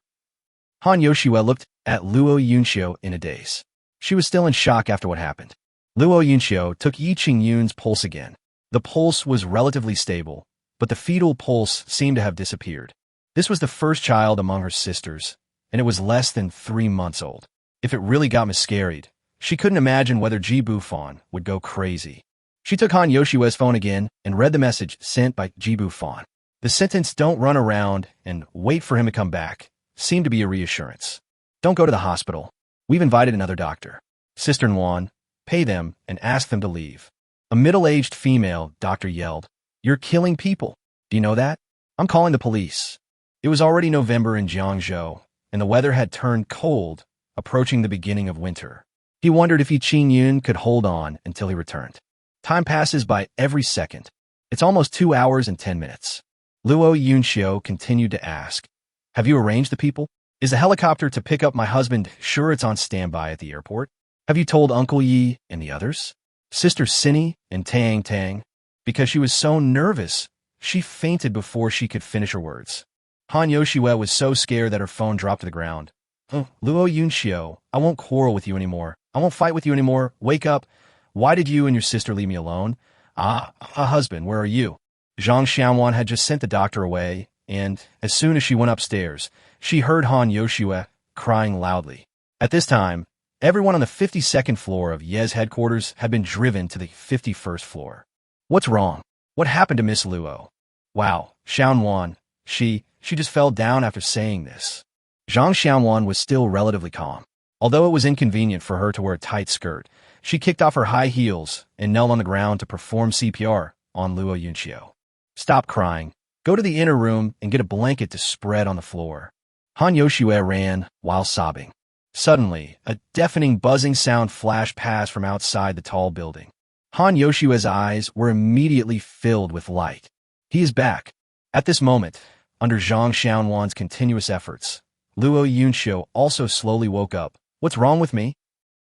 Han Yoshua looked at Luo Yunxiu in a daze. She was still in shock after what happened. Luo Yunxiu took Yi Qingyun's pulse again. The pulse was relatively stable, but the fetal pulse seemed to have disappeared. This was the first child among her sisters, and it was less than 3 months old. If it really got miscarried, she couldn't imagine whether Ji Bufan would go crazy. She took Han Yoshua's phone again and read the message sent by Ji Bufan. The sentence, "Don't run around and wait for him to come back," seemed to be a reassurance. "Don't go to the hospital. We've invited another doctor. Sister Nguyen, pay them and ask them to leave." A middle-aged female doctor yelled, "You're killing people. Do you know that? I'm calling the police." It was already November in Jiangzhou, and the weather had turned cold, approaching the beginning of winter. He wondered if Yi Qingyun could hold on until he returned. Time passes by every second. It's almost 2 hours and 10 minutes. Luo Yunxiu continued to ask, "Have you arranged the people? Is the helicopter to pick up my husband sure it's on standby at the airport? Have you told Uncle Yi and the others? Sister Cinny and Tang Tang?" Because she was so nervous, she fainted before she could finish her words. Han Yoshua was so scared that her phone dropped to the ground. "Luo Yunxiu, I won't quarrel with you anymore. I won't fight with you anymore. Wake up. Why did you and your sister leave me alone? Husband, where are you?" Zhang Xiaowan had just sent the doctor away, and as soon as she went upstairs, she heard Han Yoshua crying loudly. At this time, everyone on the 52nd floor of Ye's headquarters had been driven to the 51st floor. "What's wrong? What happened to Miss Luo?" "Wow, Xiaowan, she just fell down after saying this." Zhang Xiaowan was still relatively calm. Although it was inconvenient for her to wear a tight skirt, she kicked off her high heels and knelt on the ground to perform CPR on Luo Yunxiu. "Stop crying. Go to the inner room and get a blanket to spread on the floor." Han Yoshua ran while sobbing. Suddenly, a deafening buzzing sound flashed past from outside the tall building. Han Yoshua's eyes were immediately filled with light. He is back. At this moment, under Zhang Xiaowan's continuous efforts, Luo Yunxiu also slowly woke up. "What's wrong with me?"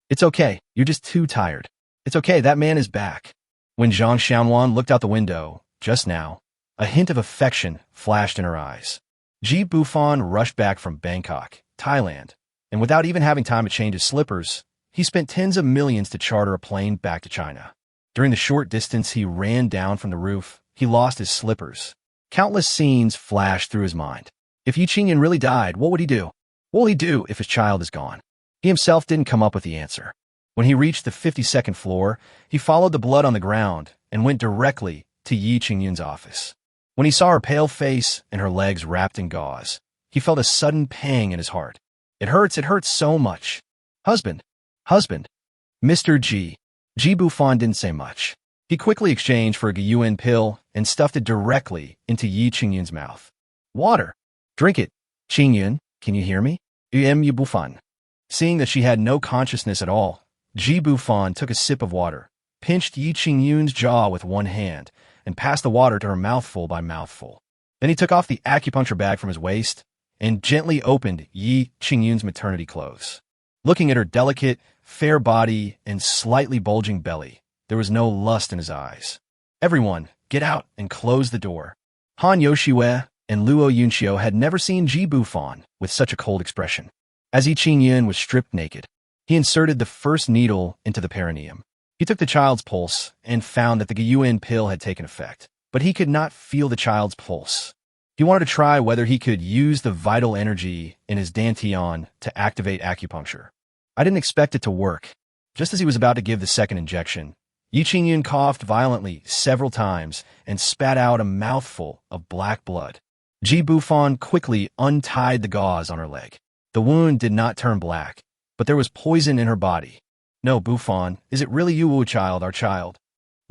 "It's okay. You're just too tired. It's okay. That man is back." When Zhang Xiaowan looked out the window, just now, a hint of affection flashed in her eyes. Ji Bufan rushed back from Bangkok, Thailand, and without even having time to change his slippers, he spent tens of millions to charter a plane back to China. During the short distance he ran down from the roof, he lost his slippers. Countless scenes flashed through his mind. If Yi Qingyun really died, what would he do? What will he do if his child is gone? He himself didn't come up with the answer. When he reached the 52nd floor, he followed the blood on the ground and went directly to Yi Qingyun's office. When he saw her pale face and her legs wrapped in gauze, he felt a sudden pang in his heart. It hurts so much. Husband. Mr. Ji. Ji Bufan didn't say much. He quickly exchanged for a Guiyuan pill and stuffed it directly into Yi Qingyun's mouth. "Water. Drink it. Qingyun, can you hear me? Yi Bufan." Seeing that she had no consciousness at all, Ji Bufan took a sip of water, pinched Yi Qingyun's jaw with one hand, and passed the water to her mouthful by mouthful. Then he took off the acupuncture bag from his waist and gently opened Yi Qingyun's maternity clothes. Looking at her delicate, fair body and slightly bulging belly, there was no lust in his eyes. "Everyone, get out and close the door." Han Yoshua and Luo Yunxiu had never seen Ji Bufan with such a cold expression. As Yi Qingyun was stripped naked, he inserted the first needle into the perineum. He took the child's pulse and found that the Guiyuan pill had taken effect, but he could not feel the child's pulse. He wanted to try whether he could use the vital energy in his dantian to activate acupuncture. "I didn't expect it to work." Just as he was about to give the second injection, Yi Qingyun coughed violently several times and spat out a mouthful of black blood. Ji Bufan quickly untied the gauze on her leg. The wound did not turn black, but there was poison in her body. "No, Bufan, is it really you, child, our child?"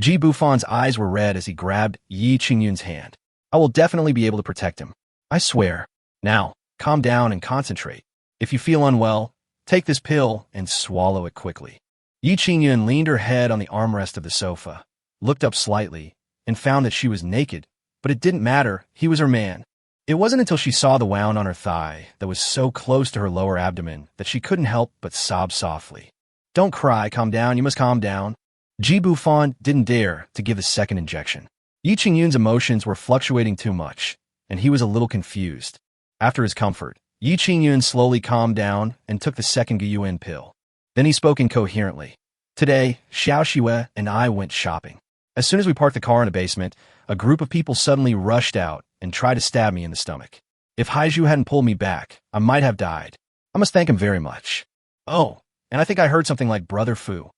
Ji Bufan's eyes were red as he grabbed Yi Qingyun's hand. "I will definitely be able to protect him. I swear. Now, calm down and concentrate. If you feel unwell, take this pill and swallow it quickly." Yi Qingyun leaned her head on the armrest of the sofa, looked up slightly, and found that she was naked, but it didn't matter. He was her man. It wasn't until she saw the wound on her thigh that was so close to her lower abdomen that she couldn't help but sob softly. "Don't cry, calm down, you must calm down." Ji Bufan didn't dare to give the second injection. Yi Qingyun's emotions were fluctuating too much, and he was a little confused. After his comfort, Yi Qingyun slowly calmed down and took the second Gyuan pill. Then he spoke incoherently. Today, Xiao Xue and I went shopping. As soon as we parked the car in a basement, a group of people suddenly rushed out and tried to stab me in the stomach. If Haiju hadn't pulled me back, I might have died. I must thank him very much. Oh, and I think I heard something like Brother Fu.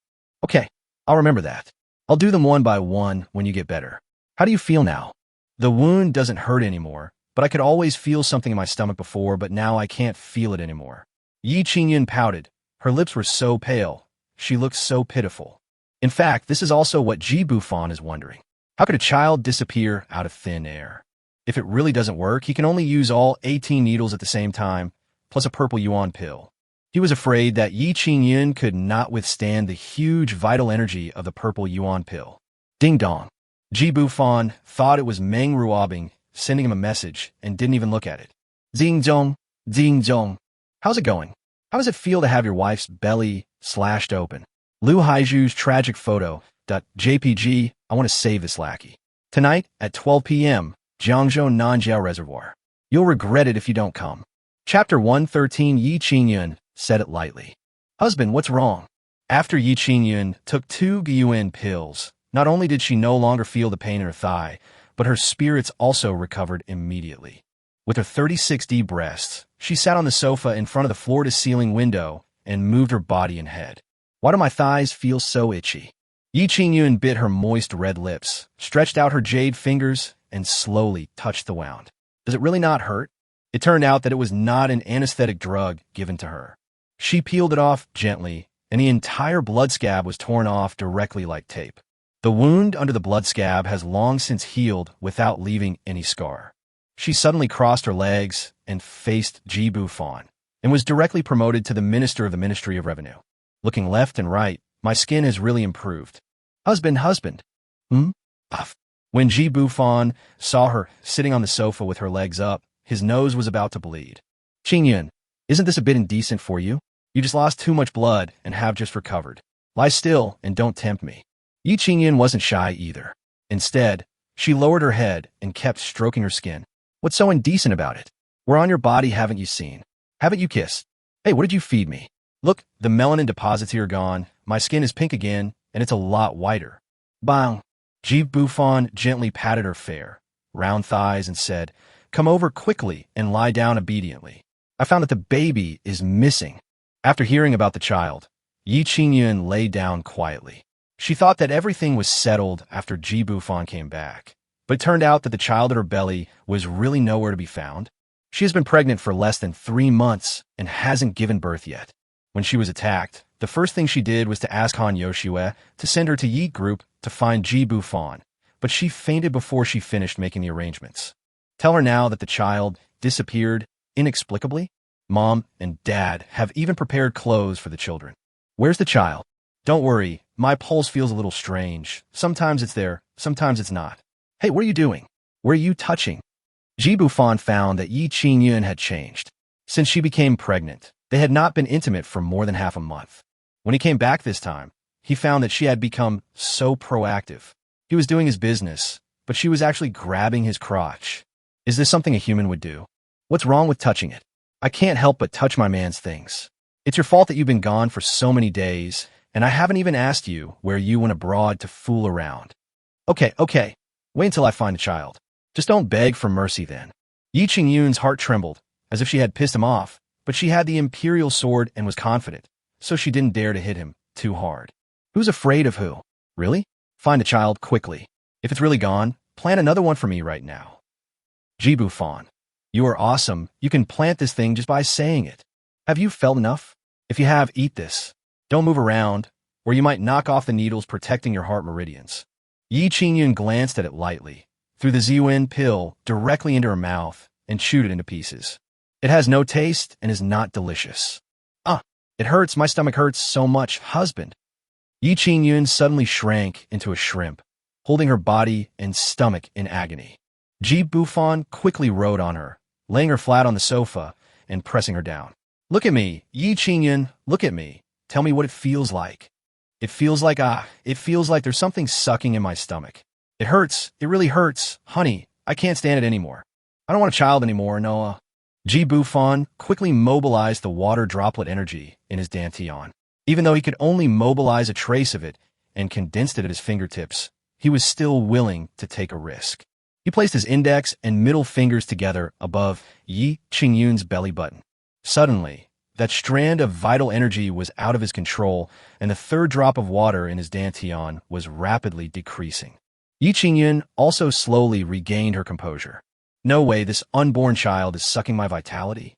Okay, I'll remember that. I'll do them one by one when you get better. How do you feel now? The wound doesn't hurt anymore, but I could always feel something in my stomach before, but now I can't feel it anymore. Yi Qingyun pouted. Her lips were so pale. She looked so pitiful. In fact, this is also what Ji Bufan is wondering. How could a child disappear out of thin air? If it really doesn't work, he can only use all 18 needles at the same time, plus a purple yuan pill. He was afraid that Yi Qingyun could not withstand the huge vital energy of the purple yuan pill. Ding dong. Ji Bufan thought it was Meng Ruobing sending him a message and didn't even look at it. Ding dong, ding dong. How's it going? How does it feel to have your wife's belly slashed open? Liu Haiju's tragic photo. JPG, I want to save this lackey. Tonight, at 12 p.m., Jiangzhou Nanjiao Reservoir. You'll regret it if you don't come. Chapter 113. Yi Qingyun said it lightly. Husband, what's wrong? After Yi Qingyun took 2 Gyuan pills, not only did she no longer feel the pain in her thigh, but her spirits also recovered immediately. With her 36D breasts, she sat on the sofa in front of the floor-to-ceiling window and moved her body and head. Why do my thighs feel so itchy? Yi Qingyun bit her moist red lips, stretched out her jade fingers, and slowly touched the wound. Does it really not hurt? It turned out that it was not an anesthetic drug given to her. She peeled it off gently, and the entire blood scab was torn off directly like tape. The wound under the blood scab has long since healed without leaving any scar. She suddenly crossed her legs and faced Ji Bufan, and was directly promoted to the Minister of the Ministry of Revenue. Looking left and right, my skin has really improved. Husband. Puff. When Ji Bufan saw her sitting on the sofa with her legs up, his nose was about to bleed. Qingyun, isn't this a bit indecent for you? You just lost too much blood and have just recovered. Lie still and don't tempt me. Yi Qingyun wasn't shy either. Instead, she lowered her head and kept stroking her skin. What's so indecent about it? We're on your body, haven't you seen? Haven't you kissed? Hey, what did you feed me? Look, the melanin deposits here are gone. My skin is pink again, and it's a lot whiter. Bang! Ji Bufan gently patted her fair, round thighs and said, Come over quickly and lie down obediently. I found that the baby is missing. After hearing about the child, Yi Qingyun lay down quietly. She thought that everything was settled after Ji Bufan came back, but it turned out that the child at her belly was really nowhere to be found. She has been pregnant for less than 3 months and hasn't given birth yet. When she was attacked, the first thing she did was to ask Han Yoshue to send her to Yi Group to find Ji Bufan, but she fainted before she finished making the arrangements. Tell her now that the child disappeared inexplicably. Mom and Dad have even prepared clothes for the children. Where's the child? Don't worry, my pulse feels a little strange. Sometimes it's there, sometimes it's not. Hey, what are you doing? Where are you touching? Ji Bufan found that Yi Qingyun had changed. Since she became pregnant, they had not been intimate for more than half a month. When he came back this time, he found that she had become so proactive. He was doing his business, but she was actually grabbing his crotch. Is this something a human would do? What's wrong with touching it? I can't help but touch my man's things. It's your fault that you've been gone for so many days, and I haven't even asked you where you went abroad to fool around. Okay. Wait until I find a child. Just don't beg for mercy then. Yi Qingyun's heart trembled, as if she had pissed him off, but she had the imperial sword and was confident, so she didn't dare to hit him too hard. Who's afraid of who? Really? Find a child quickly. If it's really gone, plant another one for me right now. Ji Bufan, you are awesome. You can plant this thing just by saying it. Have you felt enough? If you have, eat this. Don't move around, or you might knock off the needles protecting your heart meridians. Yi Qingyun glanced at it lightly, threw the Ziyuan pill directly into her mouth, and chewed it into pieces. It has no taste and is not delicious. It hurts. My stomach hurts so much, husband. Yi Qingyun suddenly shrank into a shrimp, holding her body and stomach in agony. Ji Bufan quickly rode on her, laying her flat on the sofa and pressing her down. Look at me, Yi Qingyun, look at me. Tell me what it feels like. It feels like there's something sucking in my stomach. It hurts. It really hurts. Honey, I can't stand it anymore. I don't want a child anymore, Noah. Bufan quickly mobilized the water droplet energy in his dantian. Even though he could only mobilize a trace of it and condensed it at his fingertips, he was still willing to take a risk. He placed his index and middle fingers together above Yi Qingyun's belly button. Suddenly, that strand of vital energy was out of his control, and the third drop of water in his dantian was rapidly decreasing. Yi Qingyun also slowly regained her composure. No way, this unborn child is sucking my vitality.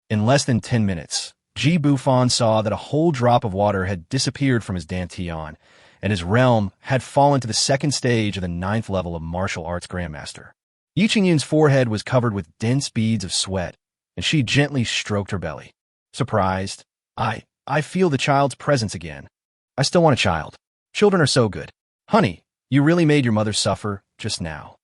In less than 10 minutes, Bufan saw that a whole drop of water had disappeared from his dantian, and his realm had fallen to the second stage of the 9th level of martial arts grandmaster. Yi Qingyun's forehead was covered with dense beads of sweat, and she gently stroked her belly. Surprised, I feel the child's presence again. I still want a child. Children are so good. Honey, you really made your mother suffer just now.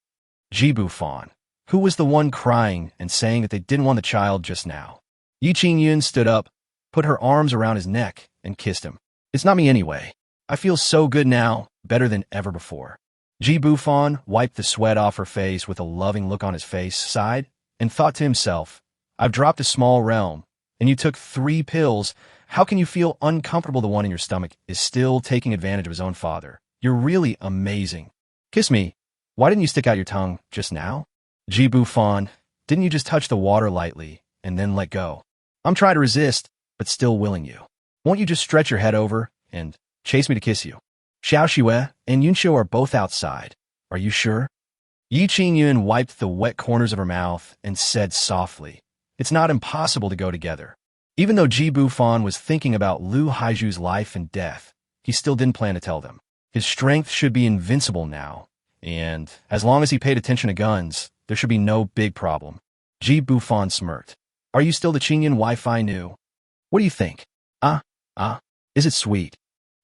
Bufan, who was the one crying and saying that they didn't want the child just now. Yi Qingyun stood up, put her arms around his neck, and kissed him. It's not me anyway. I feel so good now, better than ever before. Bufan wiped the sweat off her face with a loving look on his face, sighed, and thought to himself, I've dropped a small realm, and you took 3 pills. How can you feel uncomfortable? The one in your stomach is still taking advantage of his own father. You're really amazing. Kiss me. Why didn't you stick out your tongue just now? Bufan, didn't you just touch the water lightly and then let go? I'm trying to resist, but still willing you. Won't you just stretch your head over and chase me to kiss you? Xiao Xue and Yunxiu are both outside. Are you sure? Yi Qingyun wiped the wet corners of her mouth and said softly, It's not impossible to go together. Even though Bufan was thinking about Lu Haiju's life and death, he still didn't plan to tell them. His strength should be invincible now, and as long as he paid attention to guns, there should be no big problem. Bufan smirked. Are you still the Qingyun wife I knew? What do you think? Is it sweet?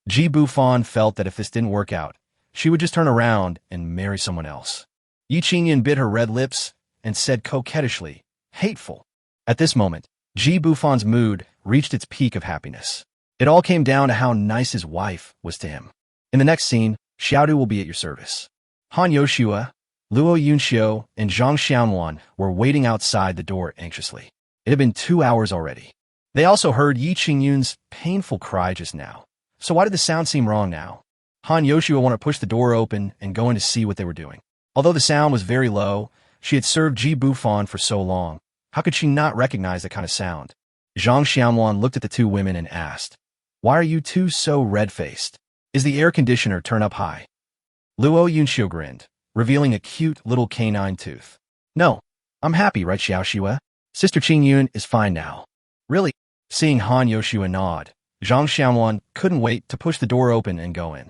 Bufan felt that if this didn't work out, she would just turn around and marry someone else. Yi Qingyun bit her red lips and said coquettishly, hateful. At this moment, Bufan's mood reached its peak of happiness. It all came down to how nice his wife was to him. In the next scene, Xiaodu will be at your service. Han Yoshua, Luo Yunxiu, and Zhang Xiaonuan were waiting outside the door anxiously. It had been 2 hours already. They also heard Yi Qingyun's painful cry just now. So why did the sound seem wrong now? Han Yoshua wanted to push the door open and go in to see what they were doing. Although the sound was very low, she had served Bufan for so long. How could she not recognize that kind of sound? Zhang Xiaonuan looked at the 2 women and asked, Why are you 2 so red-faced? Is the air conditioner turned up high? Luo Yunxiu grinned, revealing a cute little canine tooth. No, I'm happy, right, Xiao Xue? Sister Qingyun is fine now. Really? Seeing Han Yoshua nod, Zhang Xiaonuan couldn't wait to push the door open and go in.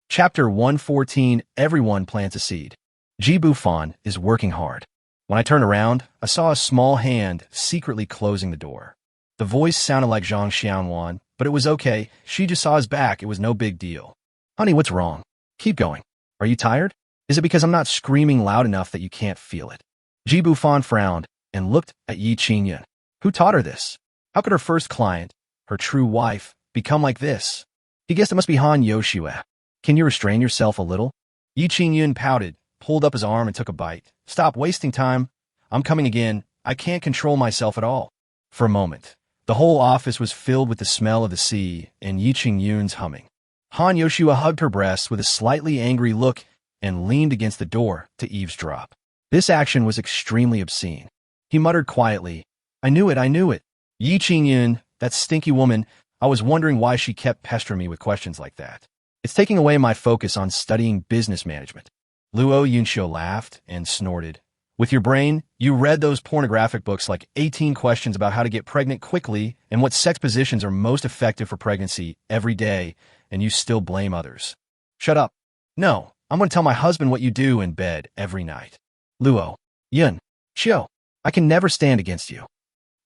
Chapter 114, Everyone Plants a Seed. Bufan is working hard. When I turned around, I saw a small hand secretly closing the door. The voice sounded like Zhang Xiaonuan, but it was okay. She just saw his back. It was no big deal. Honey, what's wrong? Keep going. Are you tired? Is it because I'm not screaming loud enough that you can't feel it? Bufan frowned and looked at Yi Qingyun. Who taught her this? How could her first client, her true wife, become like this? He guessed it must be Han Yoshua. Can you restrain yourself a little? Yi Qingyun pouted, pulled up his arm and took a bite. Stop wasting time. I'm coming again. I can't control myself at all. For a moment, the whole office was filled with the smell of the sea and Yi Qingyun's humming. Han Yoshua hugged her breast with a slightly angry look and leaned against the door to eavesdrop. This action was extremely obscene. He muttered quietly, I knew it. Yi Qingyun, that stinky woman, I was wondering why she kept pestering me with questions like that. It's taking away my focus on studying business management. Luo Yunxiu laughed and snorted. With your brain, you read those pornographic books like 18 questions about how to get pregnant quickly and what sex positions are most effective for pregnancy every day, and you still blame others. Shut up. No, I'm going to tell my husband what you do in bed every night. Luo, Yun, Xiu, I can never stand against you.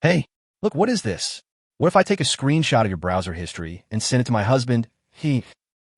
Hey, look, what is this? What if I take a screenshot of your browser history and send it to my husband?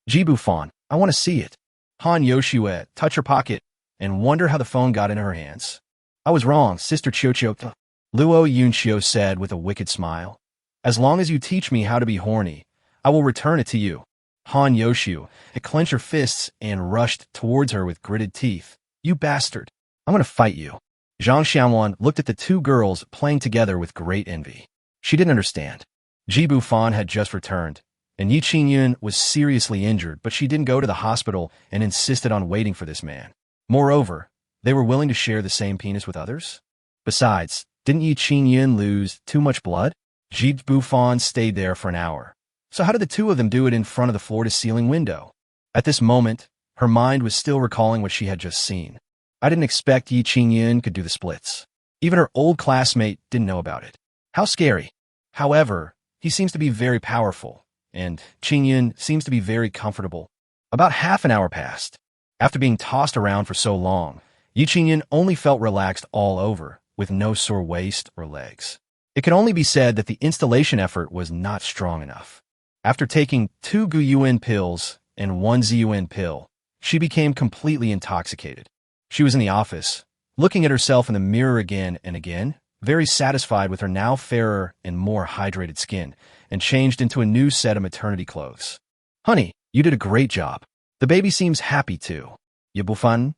Bufan, I want to see it. Han Yoshua, touch her pocket and wonder how the phone got into her hands. I was wrong, Sister Qiuqiu. Luo Yunxiu said with a wicked smile. As long as you teach me how to be horny, I will return it to you. Han Yoshio had clenched her fists and rushed towards her with gritted teeth. "You bastard! I'm going to fight you." Zhang Xiaolan looked at the two girls playing together with great envy. She didn't understand. Ji Bufan had just returned, and Yi Qingyun was seriously injured, but she didn't go to the hospital and insisted on waiting for this man. Moreover, they were willing to share the same penis with others? Besides, didn't Yi Qingyun lose too much blood? Ji Bufan stayed there for an hour. So how did the two of them do it in front of the floor-to-ceiling window? At this moment, her mind was still recalling what she had just seen. I didn't expect Yi Qingyun could do the splits. Even her old classmate didn't know about it. How scary. However, he seems to be very powerful, and Qingyun seems to be very comfortable. About half an hour passed. After being tossed around for so long, Yi Qingyun only felt relaxed all over, with no sore waist or legs. It can only be said that the installation effort was not strong enough. After taking 2 Guyuan pills and 1 Ziyuan pill, she became completely intoxicated. She was in the office, looking at herself in the mirror again and again, very satisfied with her now fairer and more hydrated skin, and changed into a new set of maternity clothes. "Honey, you did a great job. The baby seems happy too. You Bufan?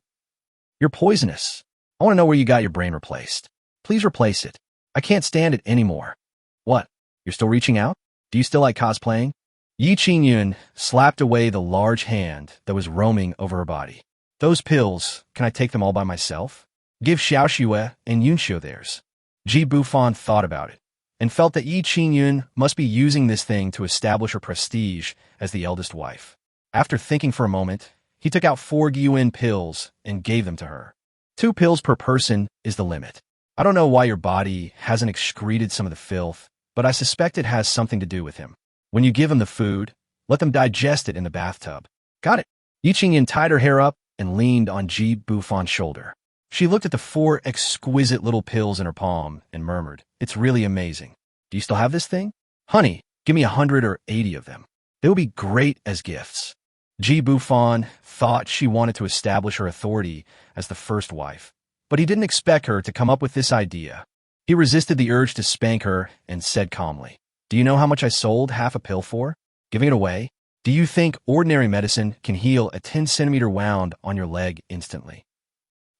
You're poisonous. I want to know where you got your brain replaced. Please replace it. I can't stand it anymore." "What? You're still reaching out? Do you still like cosplaying?" Yi Qingyun slapped away the large hand that was roaming over her body. "Those pills, can I take them all by myself? Give Xiaoxue and Yunxiu theirs." Ji Bufan thought about it, and felt that Yi Qingyun must be using this thing to establish her prestige as the eldest wife. After thinking for a moment, he took out 4 Guyuan pills and gave them to her. 2 pills per person is the limit. I don't know why your body hasn't excreted some of the filth, but I suspect it has something to do with him. When you give him the food, let them digest it in the bathtub. Got it. Yi Qingyun tied her hair up and leaned on Ji Bufan's shoulder. She looked at the 4 exquisite little pills in her palm and murmured, "It's really amazing. Do you still have this thing? Honey, give me 100 or 80 of them. They will be great as gifts." Ji Bufan thought she wanted to establish her authority as the first wife, but he didn't expect her to come up with this idea. He resisted the urge to spank her and said calmly, "Do you know how much I sold half a pill for? Giving it away? Do you think ordinary medicine can heal a 10-centimeter wound on your leg instantly?"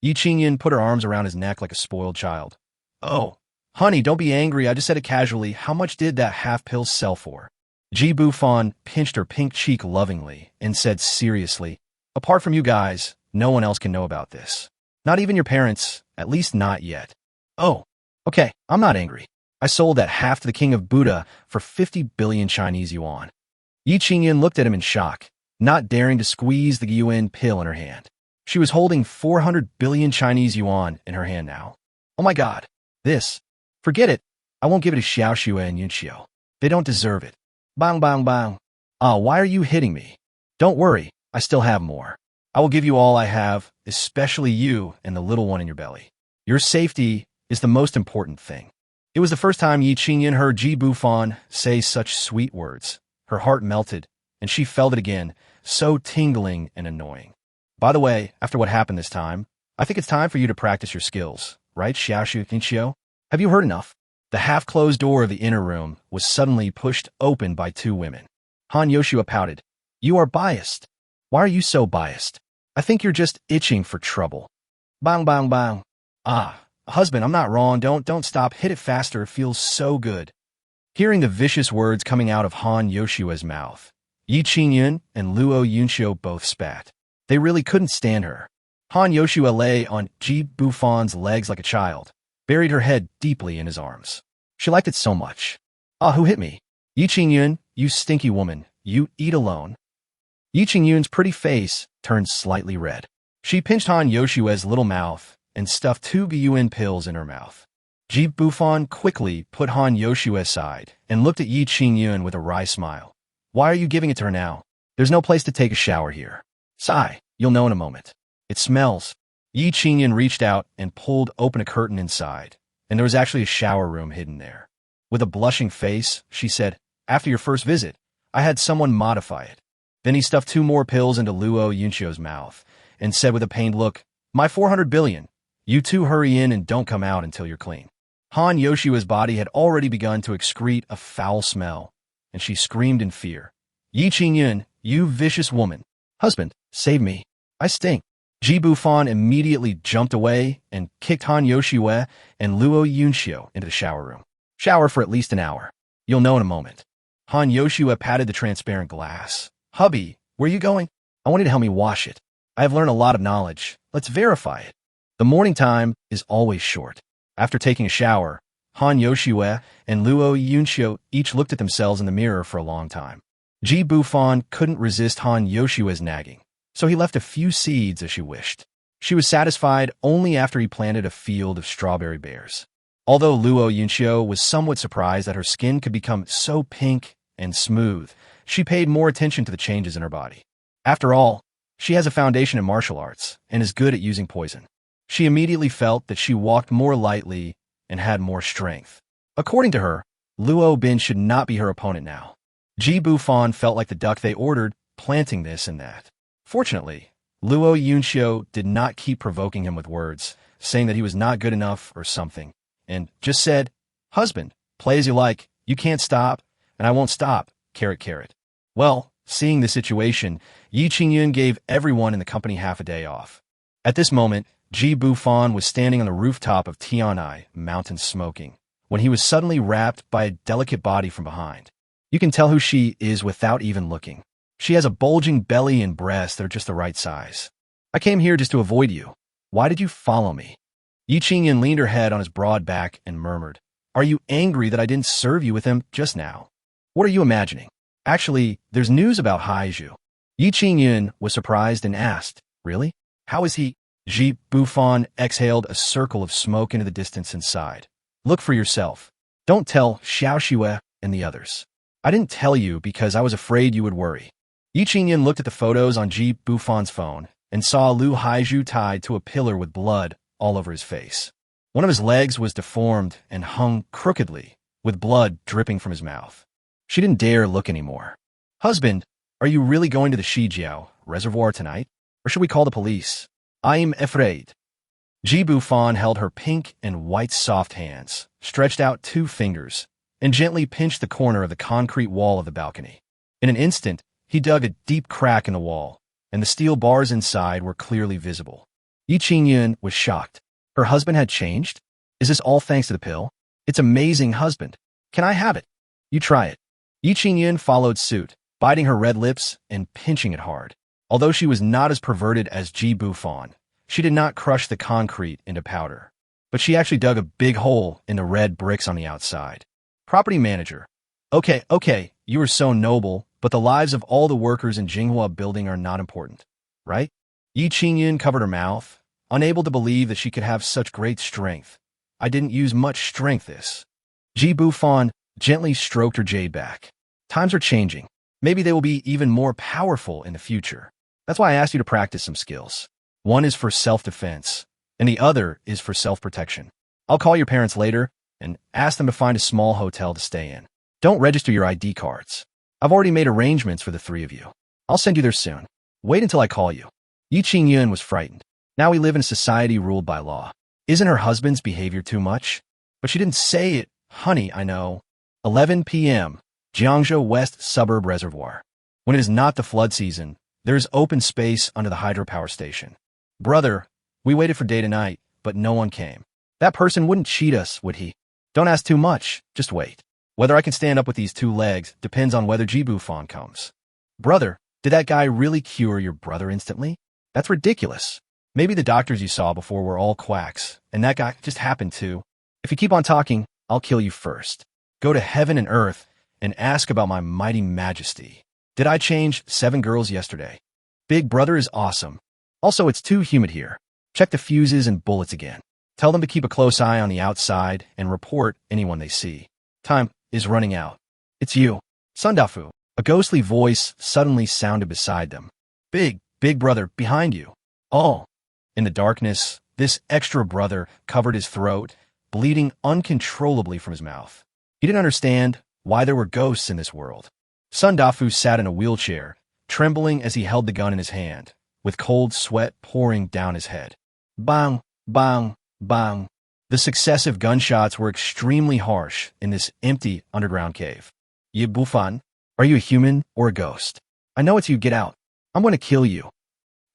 Yi Qingyun put her arms around his neck like a spoiled child. "Oh, honey, don't be angry. I just said it casually. How much did that half pill sell for?" Ji Bufan pinched her pink cheek lovingly and said seriously, "Apart from you guys, no one else can know about this. Not even your parents, at least not yet." "Oh, okay, I'm not angry. I sold that half to the king of Buddha for 50 billion Chinese yuan." Yi Qingyun looked at him in shock, not daring to squeeze the Yuan pill in her hand. She was holding 400 billion Chinese yuan in her hand now. "Oh my god, this. Forget it. I won't give it to Xiaoxue and Yunxiu. They don't deserve it. Bang, bang, bang. Ah, why are you hitting me? Don't worry, I still have more. I will give you all I have, especially you and the little one in your belly. Your safety is the most important thing." It was the first time Yi Qingyun heard Ji Bufan say such sweet words. Her heart melted, and she felt it again, so tingling and annoying. "By the way, after what happened this time, I think it's time for you to practice your skills, right, Xiaoxu Yunxiu? Have you heard enough?" The half-closed door of the inner room was suddenly pushed open by 2 women. Han Yoshua pouted. "You are biased. Why are you so biased? I think you're just itching for trouble." Bang, bang, bang. "Ah, husband, I'm not wrong. Don't stop. Hit it faster. It feels so good." Hearing the vicious words coming out of Han Yoshua's mouth, Yi Qingyun and Luo Yunxiu both spat. They really couldn't stand her. Han Yoshua lay on Ji Bufan's legs like a child, buried her head deeply in his arms. She liked it so much. "Ah, who hit me? Yi Qingyun, you stinky woman. You eat alone." Yi Qingyun's pretty face turned slightly red. She pinched Han Yoshua's little mouth and stuffed 2 Guyuan pills in her mouth. Ji Bufan quickly put Han Yoshua aside and looked at Yi Qingyun with a wry smile. "Why are you giving it to her now? There's no place to take a shower here." "Sigh, you'll know in a moment. It smells." Yi Qingyun reached out and pulled open a curtain inside, and there was actually a shower room hidden there. With a blushing face, she said, "After your first visit, I had someone modify it." Then he stuffed 2 more pills into Luo Yunxiu's mouth and said with a pained look, "My 400 billion. You 2 hurry in and don't come out until you're clean." Han Yoshua's body had already begun to excrete a foul smell, and she screamed in fear. "Yi Qingyun, You vicious woman. Husband, save me. I stink. Ji Bufan immediately jumped away and kicked Han Yoshue and Luo Yunxiu into the shower room. Shower for at least an hour. You'll know in a moment. Han Yoshue patted the transparent glass. Hubby, where are you going? I want you to help me wash it. I have learned a lot of knowledge. Let's verify it. The morning time is always short. After taking a shower, Han Yoshue and Luo Yunxiu each looked at themselves in the mirror for a long time. Ji Bufan couldn't resist Han Yoshue's nagging, so he left a few seeds as she wished. She was satisfied only after he planted a field of strawberry bears. Although Luo Yunxiu was somewhat surprised that her skin could become so pink and smooth, she paid more attention to the changes in her body. After all, she has a foundation in martial arts and is good at using poison. She immediately felt that she walked more lightly and had more strength. According to her, Luo Bin should not be her opponent now. Ji Bufan felt like the duck they ordered, planting this and that. Fortunately, Luo Yunxiu did not keep provoking him with words, saying that he was not good enough or something, and just said, "Husband, play as you like, you can't stop, and I won't stop, carrot carrot." Well, seeing the situation, Yi Qingyun gave everyone in the company half a day off. At this moment, Ji Bufan was standing on the rooftop of Tianai Mountain smoking, when he was suddenly wrapped by a delicate body from behind. You can tell who she is without even looking. She has a bulging belly and breasts that are just the right size. I came here just to avoid you. Why did you follow me? Yi Qingyun leaned her head on his broad back and murmured, "Are you angry that I didn't serve you with him just now? What are you imagining? Actually, there's news about Haiju." Yi Qingyun was surprised and asked, "Really? How is he?" Ji Bufan exhaled a circle of smoke into the distance and sighed. "Look for yourself. Don't tell Xiao Xue and the others. I didn't tell you because I was afraid you would worry." Yi Qingyun looked at the photos on Ji Bufan's phone and saw Lu Haiju tied to a pillar with blood all over his face. One of his legs was deformed and hung crookedly, with blood dripping from his mouth. She didn't dare look anymore. "Husband, are you really going to the Shijiao reservoir tonight? Or should we call the police? I am afraid." Ji Bufan held her pink and white soft hands, stretched out 2 fingers, and gently pinched the corner of the concrete wall of the balcony. In an instant, he dug a deep crack in the wall, and the steel bars inside were clearly visible. Yi Qingyun was shocked. Her husband had changed? Is this all thanks to the pill? It's amazing, husband. Can I have it? You try it. Yi Qingyun followed suit, biting her red lips and pinching it hard. Although she was not as perverted as Ji Bufan, she did not crush the concrete into powder, but she actually dug a big hole in the red bricks on the outside. Property manager. Okay, you are so noble, but the lives of all the workers in Jinghua building are not important, right? Yi Qingyun covered her mouth, unable to believe that she could have such great strength. I didn't use much strength this. Ji Bufan gently stroked her jade back. Times are changing. Maybe they will be even more powerful in the future. That's why I asked you to practice some skills. One is for self-defense, and the other is for self-protection. I'll call your parents later and ask them to find a small hotel to stay in. Don't register your ID cards. I've already made arrangements for the 3 of you. I'll send you there soon. Wait until I call you." Yi Qingyun was frightened. Now we live in a society ruled by law. Isn't her husband's behavior too much? But she didn't say it. Honey, I know. 11 p.m., Jiangzhou West Suburb Reservoir. When it is not the flood season, there is open space under the hydropower station. Brother, we waited for day to night, but no one came. That person wouldn't cheat us, would he? Don't ask too much, just wait. Whether I can stand up with these 2 legs depends on whether Ji Bufan comes. Brother, did that guy really cure your brother instantly? That's ridiculous. Maybe the doctors you saw before were all quacks, and that guy just happened to. If you keep on talking, I'll kill you first. Go to heaven and earth and ask about my mighty majesty. Did I change 7 girls yesterday? Big brother is awesome. Also, it's too humid here. Check the fuses and bullets again. Tell them to keep a close eye on the outside and report anyone they see. Time is running out. It's you. Sundafu. A ghostly voice suddenly sounded beside them. Big brother, behind you. Oh. In the darkness, this extra brother covered his throat, bleeding uncontrollably from his mouth. He didn't understand why there were ghosts in this world. Sundafu sat in a wheelchair, trembling as he held the gun in his hand, with cold sweat pouring down his head. Bang, bang, bang. The successive gunshots were extremely harsh in this empty underground cave. Yi Bufan, are you a human or a ghost? I know it's you, get out. I'm going to kill you.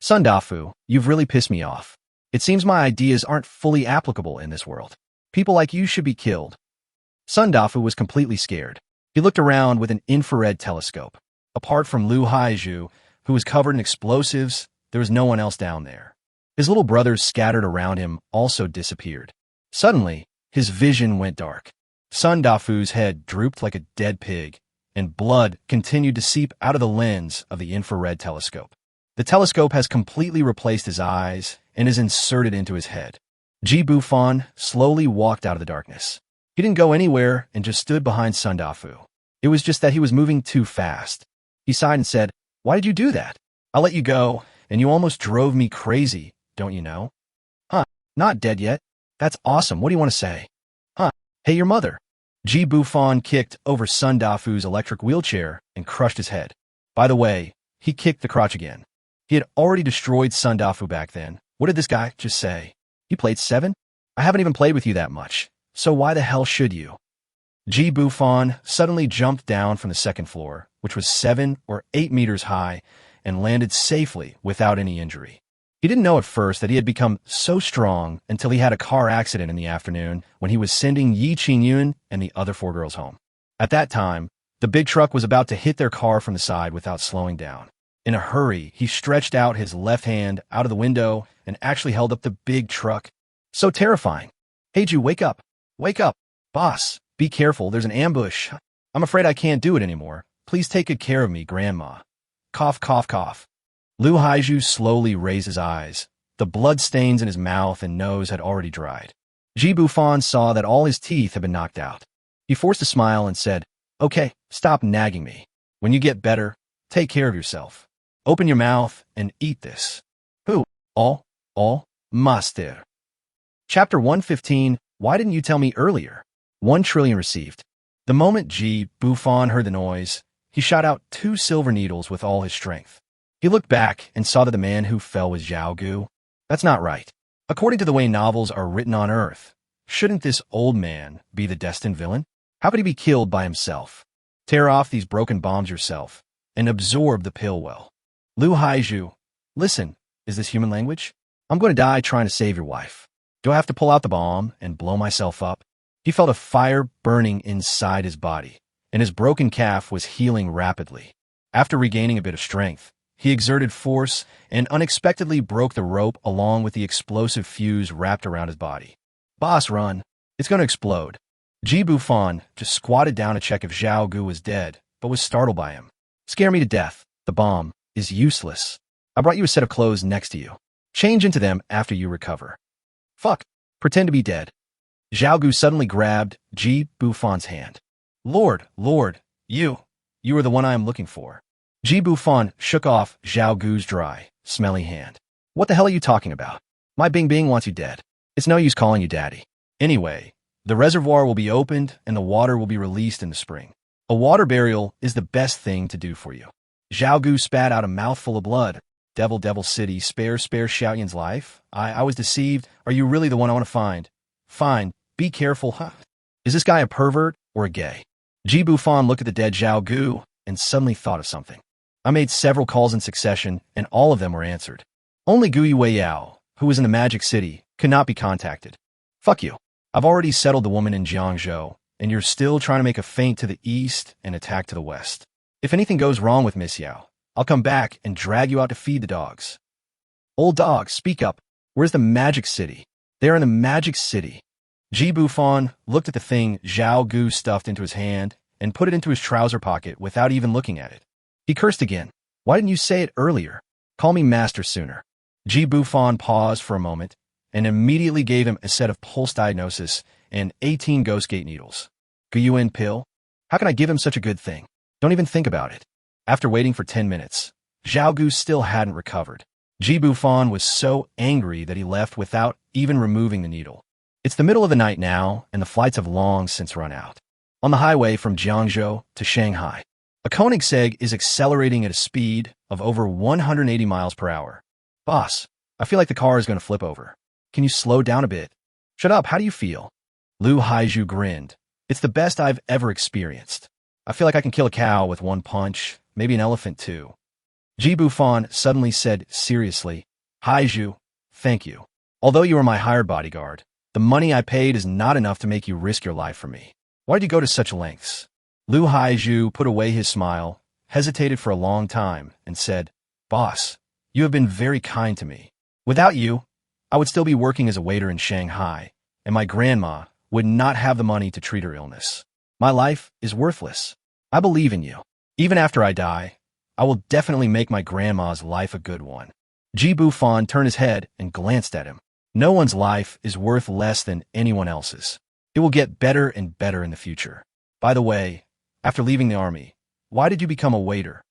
Sundafu, you've really pissed me off. It seems my ideas aren't fully applicable in this world. People like you should be killed. Sundafu was completely scared. He looked around with an infrared telescope. Apart from Lu Haiju, who was covered in explosives, there was no one else down there. His little brothers scattered around him also disappeared. Suddenly, his vision went dark. Sundafu's head drooped like a dead pig, and blood continued to seep out of the lens of the infrared telescope. The telescope has completely replaced his eyes and is inserted into his head. Bufan slowly walked out of the darkness. He didn't go anywhere and just stood behind Sundafu. It was just that he was moving too fast. He sighed and said, "Why did you do that? I let you go, and you almost drove me crazy, don't you know?" "Huh, not dead yet. That's awesome. What do you want to say?" "Huh, hey, your mother." Bufan kicked over Sundafu's electric wheelchair and crushed his head. By the way, he kicked the crotch again. He had already destroyed Sundafu back then. What did this guy just say? He played 7? I haven't even played with you that much, so why the hell should you? Bufan suddenly jumped down from the second floor, which was 7 or 8 meters high, and landed safely without any injury. He didn't know at first that he had become so strong until he had a car accident in the afternoon when he was sending Yi Qingyun and the other 4 girls home. At that time, the big truck was about to hit their car from the side without slowing down. In a hurry, he stretched out his left hand out of the window and actually held up the big truck. So terrifying. "Hey, Ju, wake up. Wake up. Boss, be careful. There's an ambush. I'm afraid I can't do it anymore. Please take good care of me, Grandma." Cough, cough, cough. Lu Haiju slowly raised his eyes. The blood stains in his mouth and nose had already dried. Bufan saw that all his teeth had been knocked out. He forced a smile and said, "Okay, stop nagging me. When you get better, take care of yourself. Open your mouth and eat this." "Who? All, master." Chapter 115, Why didn't you tell me earlier? 1 trillion received. The moment Bufan heard the noise, he shot out 2 silver needles with all his strength. He looked back and saw that the man who fell was Zhao Gu. That's not right. According to the way novels are written on Earth, shouldn't this old man be the destined villain? How could he be killed by himself? Tear off these broken bombs yourself and absorb the pill well. Lu Haiju, listen, is this human language? I'm going to die trying to save your wife. Do I have to pull out the bomb and blow myself up? He felt a fire burning inside his body, and his broken calf was healing rapidly. After regaining a bit of strength, he exerted force and unexpectedly broke the rope along with the explosive fuse wrapped around his body. "Boss, run. It's going to explode." Bufan just squatted down to check if Zhao Gu was dead, but was startled by him. "Scare me to death. The bomb is useless. I brought you a set of clothes next to you. Change into them after you recover." "Fuck. Pretend to be dead." Zhao Gu suddenly grabbed Bufan's hand. Lord, you are the one I am looking for." Bufan shook off Zhao Gu's dry, smelly hand. "What the hell are you talking about? My Bing Bing wants you dead. It's no use calling you daddy. Anyway, the reservoir will be opened and the water will be released in the spring. A water burial is the best thing to do for you." Zhao Gu spat out a mouthful of blood. Devil City, spare Xiaoyan's life? I was deceived. Are you really the one I want to find? Fine, be careful, huh? Is this guy a pervert or a gay? Bufan looked at the dead Zhao Gu and suddenly thought of something. "I made several calls in succession, and all of them were answered. Only Gu Yueyao, who was in the Magic City, could not be contacted. Fuck you. I've already settled the woman in Jiangzhou, and you're still trying to make a feint to the east and attack to the west. If anything goes wrong with Miss Yao, I'll come back and drag you out to feed the dogs." "Old dog, speak up. Where's the Magic City?" "They're in the Magic City." Bufan looked at the thing Zhao Gu stuffed into his hand and put it into his trouser pocket without even looking at it. He cursed again. "Why didn't you say it earlier? Call me master sooner." Bufan paused for a moment and immediately gave him a set of pulse diagnosis and 18 Ghost Gate needles. "Guyuan pill? How can I give him such a good thing? Don't even think about it." After waiting for 10 minutes, Zhao Gu still hadn't recovered. Bufan was so angry that he left without even removing the needle. It's the middle of the night now, and the flights have long since run out. On the highway from Jiangzhou to Shanghai, a Koenigsegg is accelerating at a speed of over 180 miles per hour. "Boss, I feel like the car is going to flip over. Can you slow down a bit?" "Shut up, how do you feel?" Lu Haiju grinned. "It's the best I've ever experienced. I feel like I can kill a cow with 1 punch, maybe an elephant too. Ji Bufan suddenly said seriously, Haiju, thank you. Although you are my hired bodyguard, the money I paid is not enough to make you risk your life for me. Why did you go to such lengths? Lu Haiju put away his smile, hesitated for a long time, and said, Boss, you have been very kind to me. Without you, I would still be working as a waiter in Shanghai, and my grandma would not have the money to treat her illness. My life is worthless. I believe in you. Even after I die, I will definitely make my grandma's life a good one. Ji Bufan turned his head and glanced at him. No one's life is worth less than anyone else's. It will get better and better in the future. By the way, after leaving the army, why did you become a waiter?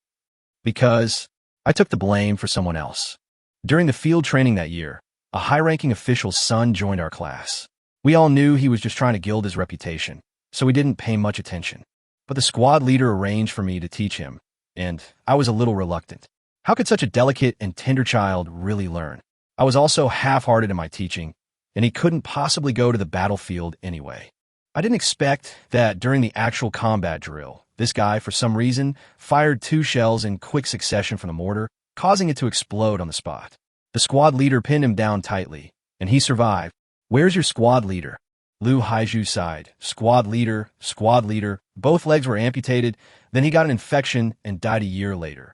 Because I took the blame for someone else. During the field training that year, a high-ranking official's son joined our class. We all knew he was just trying to gild his reputation, so we didn't pay much attention. But the squad leader arranged for me to teach him, and I was a little reluctant. How could such a delicate and tender child really learn? I was also half-hearted in my teaching, and he couldn't possibly go to the battlefield anyway. I didn't expect that during the actual combat drill, this guy, for some reason, fired 2 shells in quick succession from the mortar, causing it to explode on the spot. The squad leader pinned him down tightly, and he survived. Where's your squad leader? Lu Haiju sighed. Squad leader, squad leader. Both legs were amputated, then he got an infection and died a year later.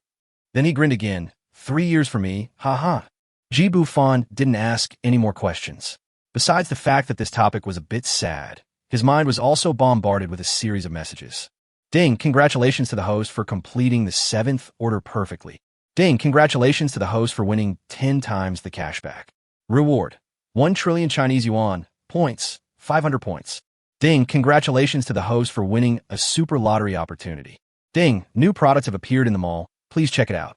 Then he grinned again. 3 years for me, ha. Ji Bufan didn't ask any more questions. Besides the fact that this topic was a bit sad, his mind was also bombarded with a series of messages. Ding, congratulations to the host for completing the 7th order perfectly. Ding, congratulations to the host for winning 10 times the cashback. Reward, 1 trillion Chinese yuan, points, 500 points. Ding, congratulations to the host for winning a super lottery opportunity. Ding, new products have appeared in the mall, please check it out.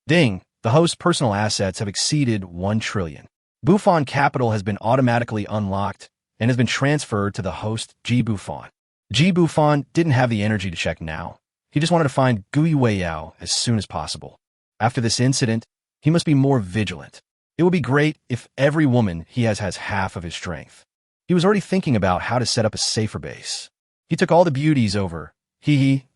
Ding, the host's personal assets have exceeded 1 trillion. Bufan capital has been automatically unlocked and has been transferred to the host Ji Bufan. Ji Bufan didn't have the energy to check now. He just wanted to find Gui Weiyao as soon as possible. After this incident, he must be more vigilant. It would be great if every woman he has half of his strength. He was already thinking about how to set up a safer base. He took all the beauties over.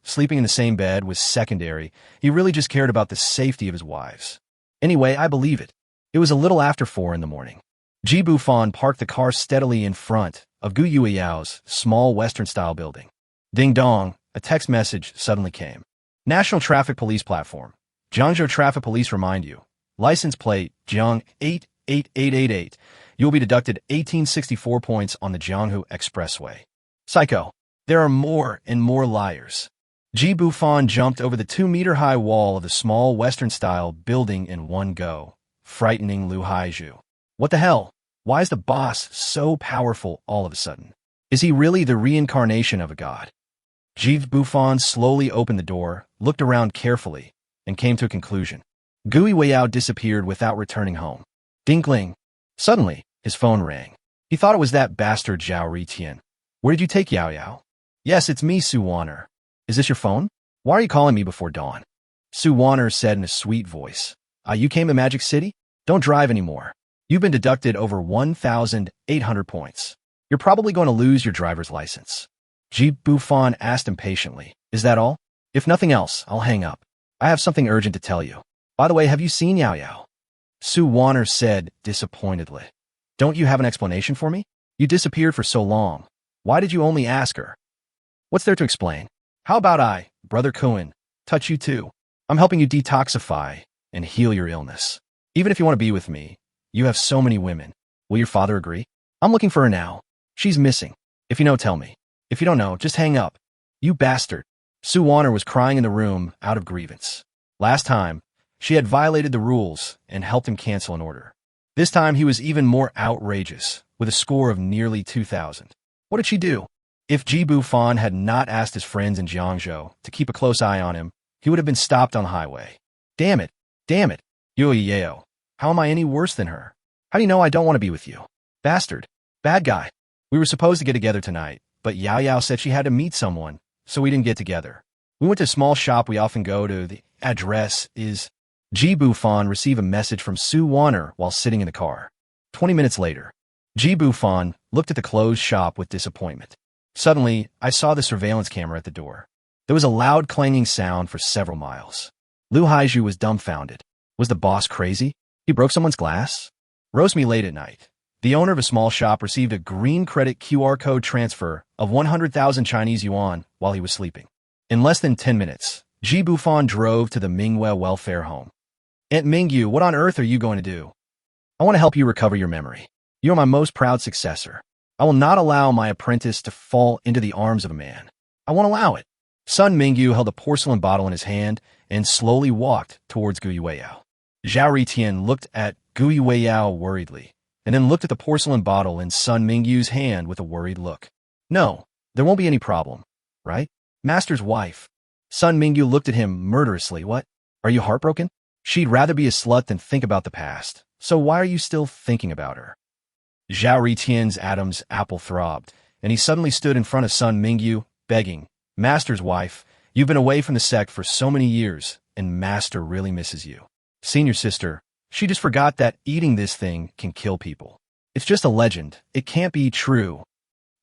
Sleeping in the same bed was secondary. He really just cared about the safety of his wives. Anyway, I believe it. It was a little after 4 in the morning. Ji Bufan parked the car steadily in front of Gu Yuiyao's small Western-style building. Ding dong, a text message suddenly came. National Traffic Police Platform. Jiangzhou Traffic Police remind you. License plate, Jiang 88888. You will be deducted 1864 points on the Jianghu Expressway. Psycho. There are more and more liars. Ji Bufan jumped over the 2-meter-high wall of the small Western-style building in one go, frightening Lu Haiju. What the hell? Why is the boss so powerful all of a sudden? Is he really the reincarnation of a god? Ji Bufan slowly opened the door, looked around carefully, and came to a conclusion. Gui Weiyao disappeared without returning home. Dinkling. Suddenly, his phone rang. He thought it was that bastard Zhao Ritian. Where did you take Yao Yao? Yes, it's me, Su Wanner. Is this your phone? Why are you calling me before dawn? Su Wanner said in a sweet voice. You came to Magic City? Don't drive anymore. You've been deducted over 1,800 points. You're probably going to lose your driver's license. Ji Bufan asked impatiently. Is that all? If nothing else, I'll hang up. I have something urgent to tell you. By the way, have you seen Yao Yao? Su Wanner said disappointedly. Don't you have an explanation for me? You disappeared for so long. Why did you only ask her? What's there to explain? How about I, Brother Cohen, touch you too? I'm helping you detoxify and heal your illness. Even if you want to be with me, you have so many women. Will your father agree? I'm looking for her now. She's missing. If you know, tell me. If you don't know, just hang up. You bastard. Su Wanner was crying in the room out of grievance. Last time, she had violated the rules and helped him cancel an order. This time, he was even more outrageous, with a score of nearly 2,000. What did she do? If Ji Bufan had not asked his friends in Jiangzhou to keep a close eye on him, he would have been stopped on the highway. Damn it. Damn it. Yeo, how am I any worse than her? How do you know I don't want to be with you? Bastard. Bad guy. We were supposed to get together tonight, but Yao Yao said she had to meet someone, so we didn't get together. We went to a small shop we often go to. The address is... Ji Bufan received a message from Su Wanner while sitting in the car. 20 minutes later, Ji Bufan looked at the closed shop with disappointment. Suddenly, I saw the surveillance camera at the door. There was a loud clanging sound for several miles. Lu Haiju was dumbfounded. Was the boss crazy? He broke someone's glass? Roast me late at night. The owner of a small shop received a green credit QR code transfer of 100,000 Chinese yuan while he was sleeping. In less than 10 minutes, Ji Bufan drove to the Mingwe welfare home. Aunt Mingyu, what on earth are you going to do? I want to help you recover your memory. You are my most proud successor. I will not allow my apprentice to fall into the arms of a man. I won't allow it. Sun Mingyu held a porcelain bottle in his hand and slowly walked towards Gui Weiyao. Zhao Ritian looked at Gui Weiyao worriedly, and then looked at the porcelain bottle in Sun Mingyu's hand with a worried look. No, there won't be any problem, right? Master's wife. Sun Mingyu looked at him murderously. What? Are you heartbroken? She'd rather be a slut than think about the past, so why are you still thinking about her? Zhao Ritian's Adam's apple throbbed, and he suddenly stood in front of Sun Mingyu, begging, Master's wife, you've been away from the sect for so many years, and Master really misses you. Senior sister, she just forgot that eating this thing can kill people. It's just a legend. It can't be true.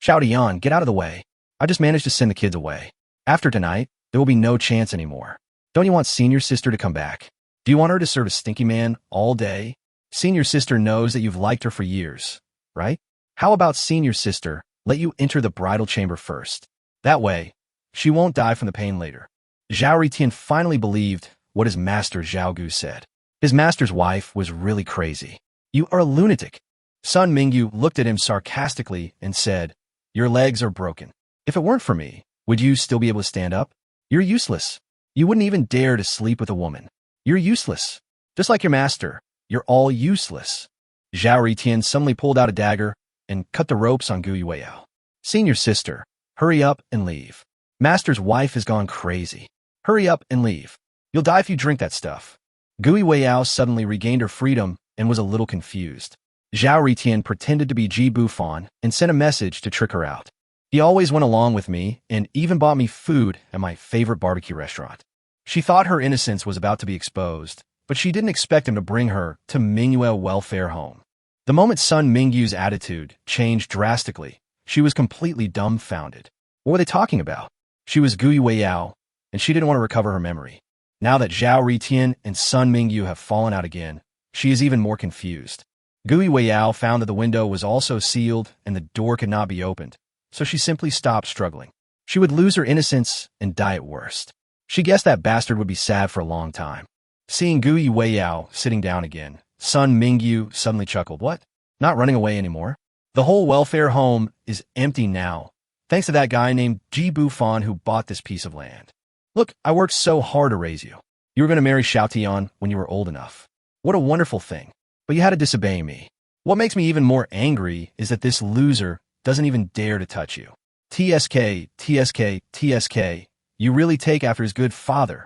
Xiao Tian, get out of the way. I just managed to send the kids away. After tonight, there will be no chance anymore. Don't you want senior sister to come back? Do you want her to serve a stinky man all day? Senior sister knows that you've liked her for years, right? How about senior sister let you enter the bridal chamber first? That way, she won't die from the pain later. Zhao Ritian finally believed what his master Zhao Gu said. His master's wife was really crazy. You are a lunatic. Sun Mingyu looked at him sarcastically and said, Your legs are broken. If it weren't for me, would you still be able to stand up? You're useless. You wouldn't even dare to sleep with a woman. You're useless. Just like your master, you're all useless. Zhao Ritian suddenly pulled out a dagger and cut the ropes on Gui Weiyao. Senior sister, hurry up and leave. Master's wife has gone crazy. Hurry up and leave. You'll die if you drink that stuff. Gui Weiyao suddenly regained her freedom and was a little confused. Zhao Ritian pretended to be Ji Bufan and sent a message to trick her out. He always went along with me and even bought me food at my favorite barbecue restaurant. She thought her innocence was about to be exposed, but she didn't expect him to bring her to Mingwe welfare home. The moment Sun Mingyu's attitude changed drastically, she was completely dumbfounded. What were they talking about? She was Gui Weiyao, and she didn't want to recover her memory. Now that Zhao Ritian and Sun Mingyu have fallen out again, she is even more confused. Gui Weiyao found that the window was also sealed and the door could not be opened, so she simply stopped struggling. She would lose her innocence and die at worst. She guessed that bastard would be sad for a long time. Seeing Gui Weiyao sitting down again, Sun Mingyu suddenly chuckled. What? Not running away anymore? The whole welfare home is empty now, thanks to that guy named Ji Bufan who bought this piece of land. Look, I worked so hard to raise you. You were going to marry Xiao Tian when you were old enough. What a wonderful thing. But you had to disobey me. What makes me even more angry is that this loser doesn't even dare to touch you. TSK, TSK, TSK. You really take after his good father.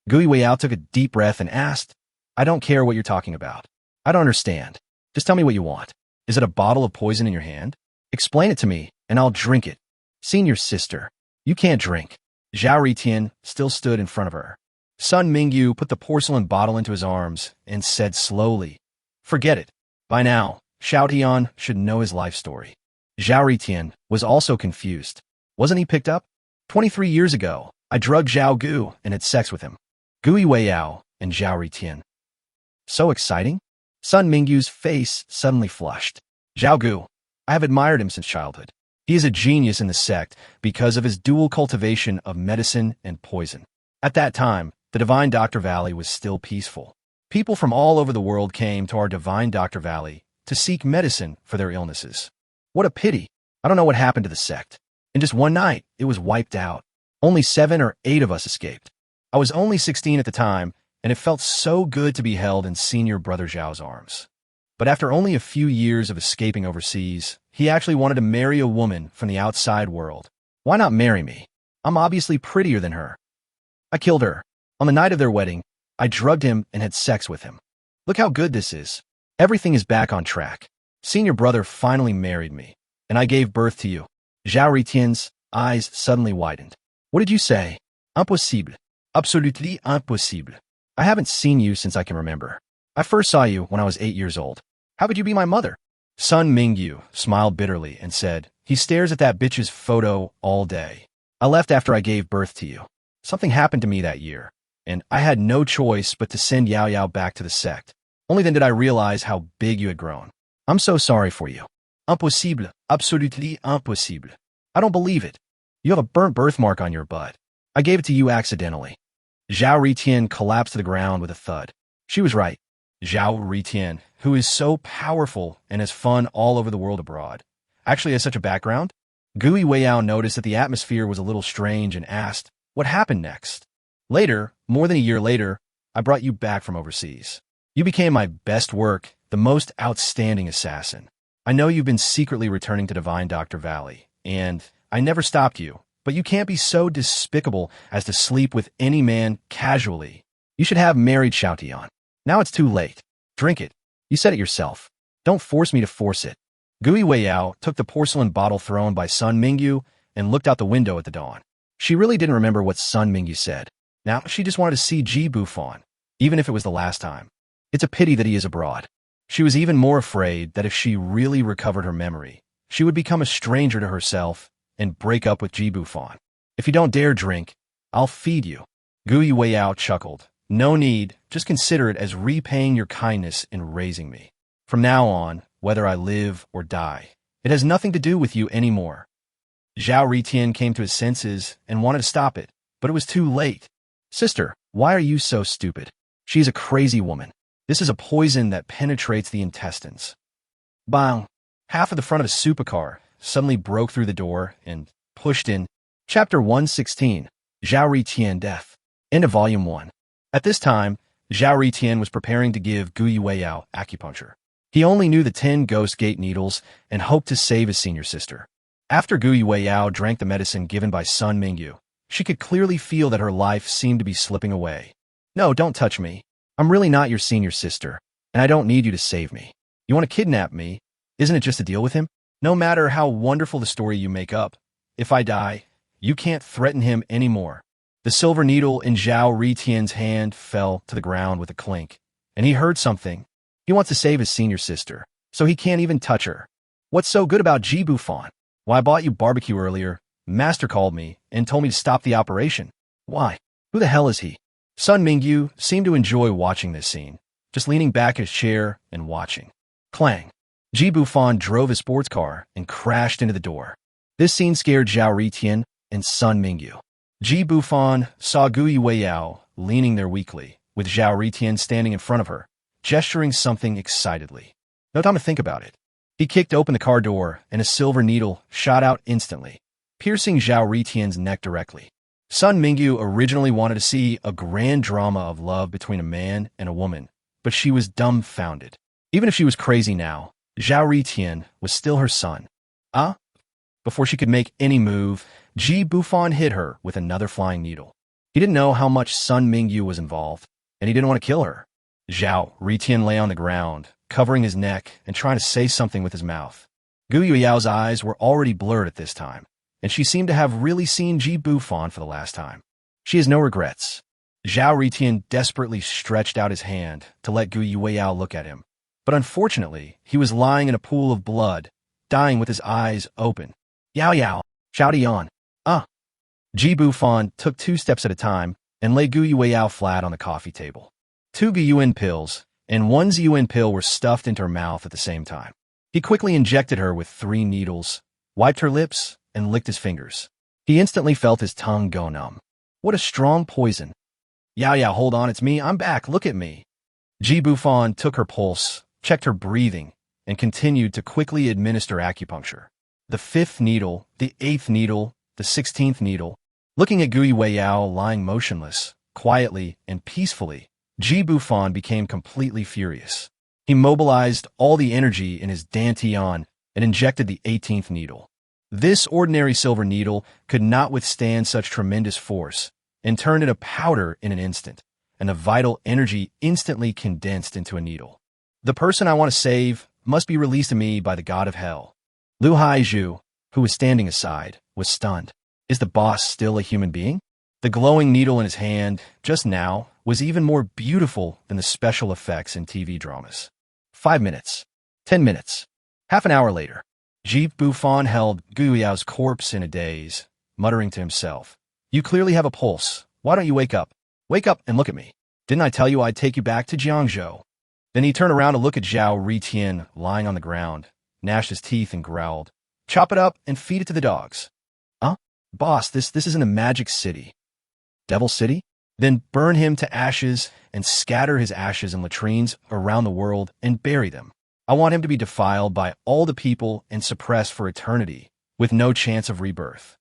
Gui Weiyao took a deep breath and asked, I don't care what you're talking about. I don't understand. Just tell me what you want. Is it a bottle of poison in your hand? Explain it to me, and I'll drink it. Senior sister, you can't drink. Zhao Ritian still stood in front of her. Sun Mingyu put the porcelain bottle into his arms and said slowly, Forget it. By now, Xiao Tian should know his life story. Zhao Ritian was also confused. Wasn't he picked up? 23 years ago, I drugged Zhao Gu and had sex with him. Gui Weiyao and Zhao Ritian. So exciting? Sun Mingyu's face suddenly flushed. Zhao Gu, I have admired him since childhood. He is a genius in the sect because of his dual cultivation of medicine and poison. At that time, the Divine Doctor Valley was still peaceful. People from all over the world came to our Divine Doctor Valley to seek medicine for their illnesses. What a pity. I don't know what happened to the sect. In just one night, it was wiped out. Only 7 or 8 of us escaped. I was only 16 at the time, and it felt so good to be held in senior brother Zhao's arms. But after only a few years of escaping overseas, he actually wanted to marry a woman from the outside world. Why not marry me? I'm obviously prettier than her. I killed her. On the night of their wedding, I drugged him and had sex with him. Look how good this is. Everything is back on track. Senior brother finally married me, and I gave birth to you. Zhao Ritian's eyes suddenly widened. What did you say? Impossible. Absolutely impossible. I haven't seen you since I can remember. I first saw you when I was 8 years old. How could you be my mother? Sun Mingyu smiled bitterly and said, He stares at that bitch's photo all day. I left after I gave birth to you. Something happened to me that year, and I had no choice but to send Yao Yao back to the sect. Only then did I realize how big you had grown. I'm so sorry for you. Impossible. Absolutely impossible. I don't believe it. You have a burnt birthmark on your butt. I gave it to you accidentally. Zhao Ritian collapsed to the ground with a thud. She was right. Zhao Ritian, who is so powerful and has fun all over the world abroad, actually has such a background? Gui Weiyao noticed that the atmosphere was a little strange and asked, what happened next? Later, more than a year later, I brought you back from overseas. You became my best work, the most outstanding assassin. I know you've been secretly returning to Divine Dr. Valley, and I never stopped you, but you can't be so despicable as to sleep with any man casually. You should have married Xiaotian. Now it's too late. Drink it. You said it yourself. Don't force me to force it. Gui Weiyao took the porcelain bottle thrown by Sun Mingyu and looked out the window at the dawn. She really didn't remember what Sun Mingyu said. Now she just wanted to see Ji Bufan, even if it was the last time. It's a pity that he is abroad. She was even more afraid that if she really recovered her memory, she would become a stranger to herself and break up with Ji Bufan. If you don't dare drink, I'll feed you. Gui Weiyao chuckled. No need, just consider it as repaying your kindness in raising me. From now on, whether I live or die, it has nothing to do with you anymore. Zhao Ritian came to his senses and wanted to stop it, but it was too late. Sister, why are you so stupid? She's a crazy woman. This is a poison that penetrates the intestines. Bang! Half of the front of a supercar suddenly broke through the door and pushed in. Chapter 116, Zhao Ritian Death. End of Volume 1. At this time, Zhao Ritian was preparing to give Gui Weiyao acupuncture. He only knew the 10 ghost gate needles and hoped to save his senior sister. After Gui Weiyao drank the medicine given by Sun Mingyu, she could clearly feel that her life seemed to be slipping away. No, don't touch me. I'm really not your senior sister, and I don't need you to save me. You want to kidnap me? Isn't it just to deal with him? No matter how wonderful the story you make up, if I die, you can't threaten him anymore. The silver needle in Zhao Ritian's hand fell to the ground with a clink, and he heard something. He wants to save his senior sister, so he can't even touch her. What's so good about Ji Bufan? Why, I bought you barbecue earlier. Master called me and told me to stop the operation. Why? Who the hell is he? Sun Mingyu seemed to enjoy watching this scene, just leaning back in his chair and watching. Clang! Ji Bufan drove his sports car and crashed into the door. This scene scared Zhao Ritian and Sun Mingyu. Ji Bufan saw Gui Weiyao leaning there weakly, with Zhao Ritian standing in front of her, gesturing something excitedly. No time to think about it. He kicked open the car door, and a silver needle shot out instantly, piercing Zhao Ritian's neck directly. Sun Mingyu originally wanted to see a grand drama of love between a man and a woman, but she was dumbfounded. Even if she was crazy now, Zhao Ritian was still her son. Before she could make any move, Ji Bufan hit her with another flying needle. He didn't know how much Sun Mingyu was involved, and he didn't want to kill her. Zhao Ritian lay on the ground, covering his neck and trying to say something with his mouth. Gui Yao's eyes were already blurred at this time, and she seemed to have really seen Ji Bufan for the last time. She has no regrets. Zhao Ritian desperately stretched out his hand to let Gui Weiyao look at him, but unfortunately, he was lying in a pool of blood, dying with his eyes open. Yao Yao, Xiaotian. Ji Bufan took 2 steps at a time and laid Gui Weiyao flat on the coffee table. 2 Guyuan pills and 1 Ziyuan pill were stuffed into her mouth at the same time. He quickly injected her with 3 needles, wiped her lips, and licked his fingers. He instantly felt his tongue go numb. What a strong poison. Yao Yao, hold on, it's me, I'm back, look at me. Ji Bufan took her pulse, checked her breathing, and continued to quickly administer acupuncture. The 5th needle, the 8th needle, the 16th needle. Looking at Gui Weiyao lying motionless, quietly, and peacefully, Ji Bufan became completely furious. He mobilized all the energy in his dantian and injected the 18th needle. This ordinary silver needle could not withstand such tremendous force and turned into powder in an instant, and the vital energy instantly condensed into a needle. The person I want to save must be released to me by the god of hell. Lu Haizhu, who was standing aside, was stunned. Is the boss still a human being? The glowing needle in his hand, just now, was even more beautiful than the special effects in TV dramas. 5 minutes. 10 minutes. Half an hour later, Ji Bufan held Gui Yao's corpse in a daze, muttering to himself, "You clearly have a pulse. Why don't you wake up?" Wake up and look at me. Didn't I tell you I'd take you back to Jiangzhou? Then he turned around to look at Zhao Ritian lying on the ground, gnashed his teeth and growled, "Chop it up and feed it to the dogs." Huh? Boss, this isn't a magic city. Devil City? Then burn him to ashes and scatter his ashes in latrines around the world and bury them. I want him to be defiled by all the people and suppressed for eternity, with no chance of rebirth.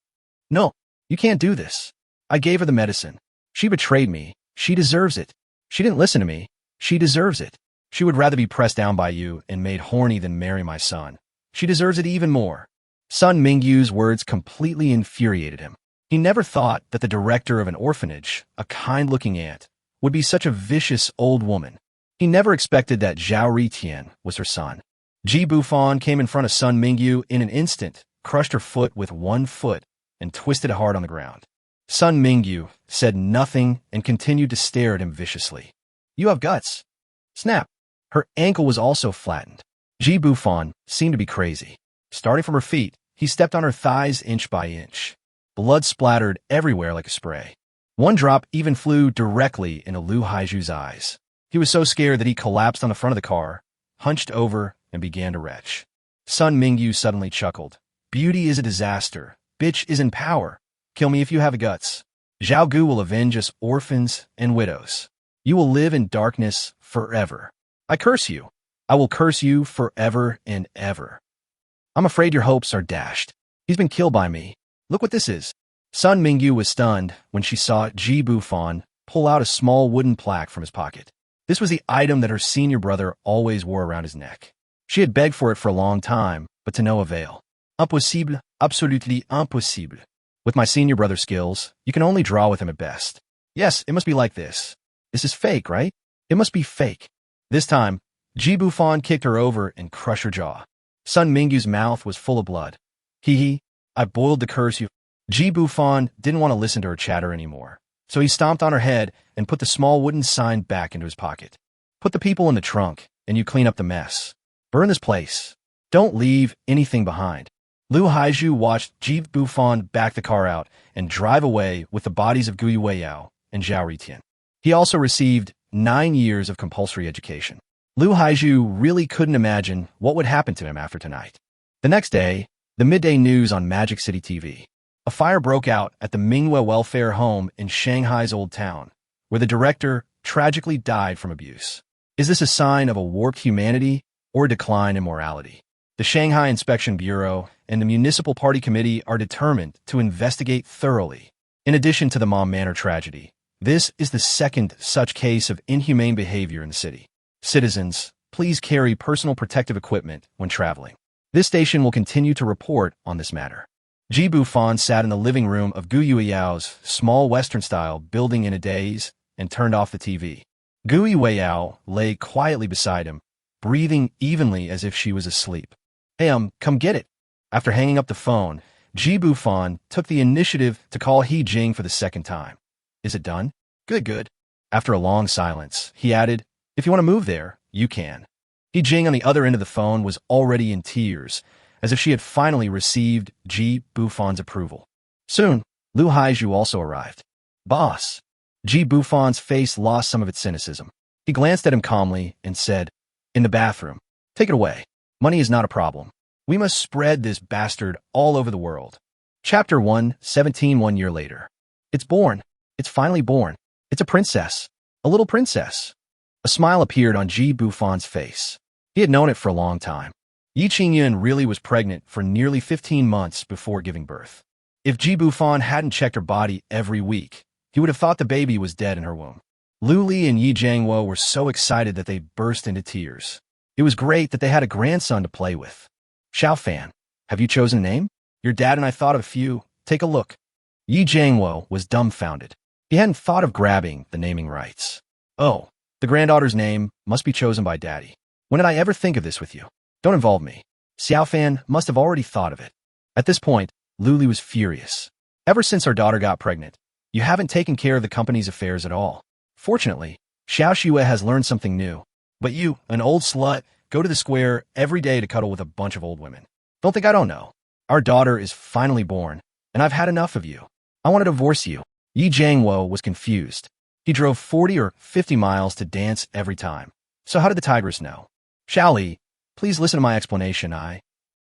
No, you can't do this. I gave her the medicine. She betrayed me. She deserves it. She didn't listen to me. She deserves it. She would rather be pressed down by you and made horny than marry my son. She deserves it even more. Sun Mingyu's words completely infuriated him. He never thought that the director of an orphanage, a kind-looking aunt, would be such a vicious old woman. He never expected that Zhao Ritian was her son. Ji Bufan came in front of Sun Mingyu in an instant, crushed her foot with one foot, and twisted it hard on the ground. Sun Mingyu said nothing and continued to stare at him viciously. You have guts. Snap. Her ankle was also flattened. Ji Bufan seemed to be crazy. Starting from her feet, he stepped on her thighs inch by inch. Blood splattered everywhere like a spray. One drop even flew directly into Lu Haiju's eyes. He was so scared that he collapsed on the front of the car, hunched over, and began to retch. Sun Mingyu suddenly chuckled. Beauty is a disaster. Bitch is in power. Kill me if you have guts. Zhao Gu will avenge us orphans and widows. You will live in darkness forever. I curse you. I will curse you forever and ever. I'm afraid your hopes are dashed. He's been killed by me. Look what this is. Sun Mingyu was stunned when she saw Ji Bufan pull out a small wooden plaque from his pocket. This was the item that her senior brother always wore around his neck. She had begged for it for a long time, but to no avail. Impossible, absolutely impossible. With my senior brother's skills, you can only draw with him at best. Yes, it must be like this. This is fake, right? It must be fake. This time, Ji Bufan kicked her over and crushed her jaw. Sun Mingyu's mouth was full of blood. Hee, I boiled to curse you. Ji Bufan didn't want to listen to her chatter anymore, so he stomped on her head and put the small wooden sign back into his pocket. Put the people in the trunk, and you clean up the mess. Burn this place. Don't leave anything behind. Lu Haiju watched Ji Bufan back the car out and drive away with the bodies of Gu Yueyao and Zhao Ritian. He also received 9 years of compulsory education. Lu Haiju really couldn't imagine what would happen to him after tonight. The next day, the midday news on Magic City TV. A fire broke out at the Manhwa welfare home in Shanghai's Old Town, where the director tragically died from abuse. Is this a sign of a warped humanity or a decline in morality? The Shanghai Inspection Bureau and the Municipal Party Committee are determined to investigate thoroughly. In addition to the Mom Manor tragedy, this is the second such case of inhumane behavior in the city. Citizens, please carry personal protective equipment when traveling. This station will continue to report on this matter. Ji Bufan sat in the living room of Gu Yueyao's small Western-style building in a daze and turned off the TV. Gu Yueyao lay quietly beside him, breathing evenly as if she was asleep. Hey, come get it. After hanging up the phone, Ji Bufan took the initiative to call He Jing for the second time. Is it done? Good. After a long silence, he added, if you want to move there, you can. He Jing on the other end of the phone was already in tears, as if she had finally received Ji Bufan's approval. Soon, Lu Haiju also arrived. Boss. Ji Bufan's face lost some of its cynicism. He glanced at him calmly and said, in the bathroom. Take it away. Money is not a problem. We must spread this bastard all over the world. Chapter 1:17 1 year later. It's born. It's finally born. It's a princess. A little princess. A smile appeared on Ji Bufan's face. He had known it for a long time. Yi Qingyun really was pregnant for nearly 15 months before giving birth. If Ji Bufan hadn't checked her body every week, he would have thought the baby was dead in her womb. Lu Li and Yi Jiangwo were so excited that they burst into tears. It was great that they had a grandson to play with. Xiaofan, have you chosen a name? Your dad and I thought of a few. Take a look. Yi Jiangwo was dumbfounded. He hadn't thought of grabbing the naming rights. Oh, the granddaughter's name must be chosen by Daddy. When did I ever think of this with you? Don't involve me. Xiaofan must have already thought of it. At this point, Luli was furious. Ever since our daughter got pregnant, you haven't taken care of the company's affairs at all. Fortunately, Xiao Xue has learned something new. But you, an old slut, go to the square every day to cuddle with a bunch of old women. Don't think I don't know. Our daughter is finally born, and I've had enough of you. I want to divorce you. Yi Jiangwo was confused. He drove 40 or 50 miles to dance every time. So how did the tigress know? Xiaoli, please listen to my explanation.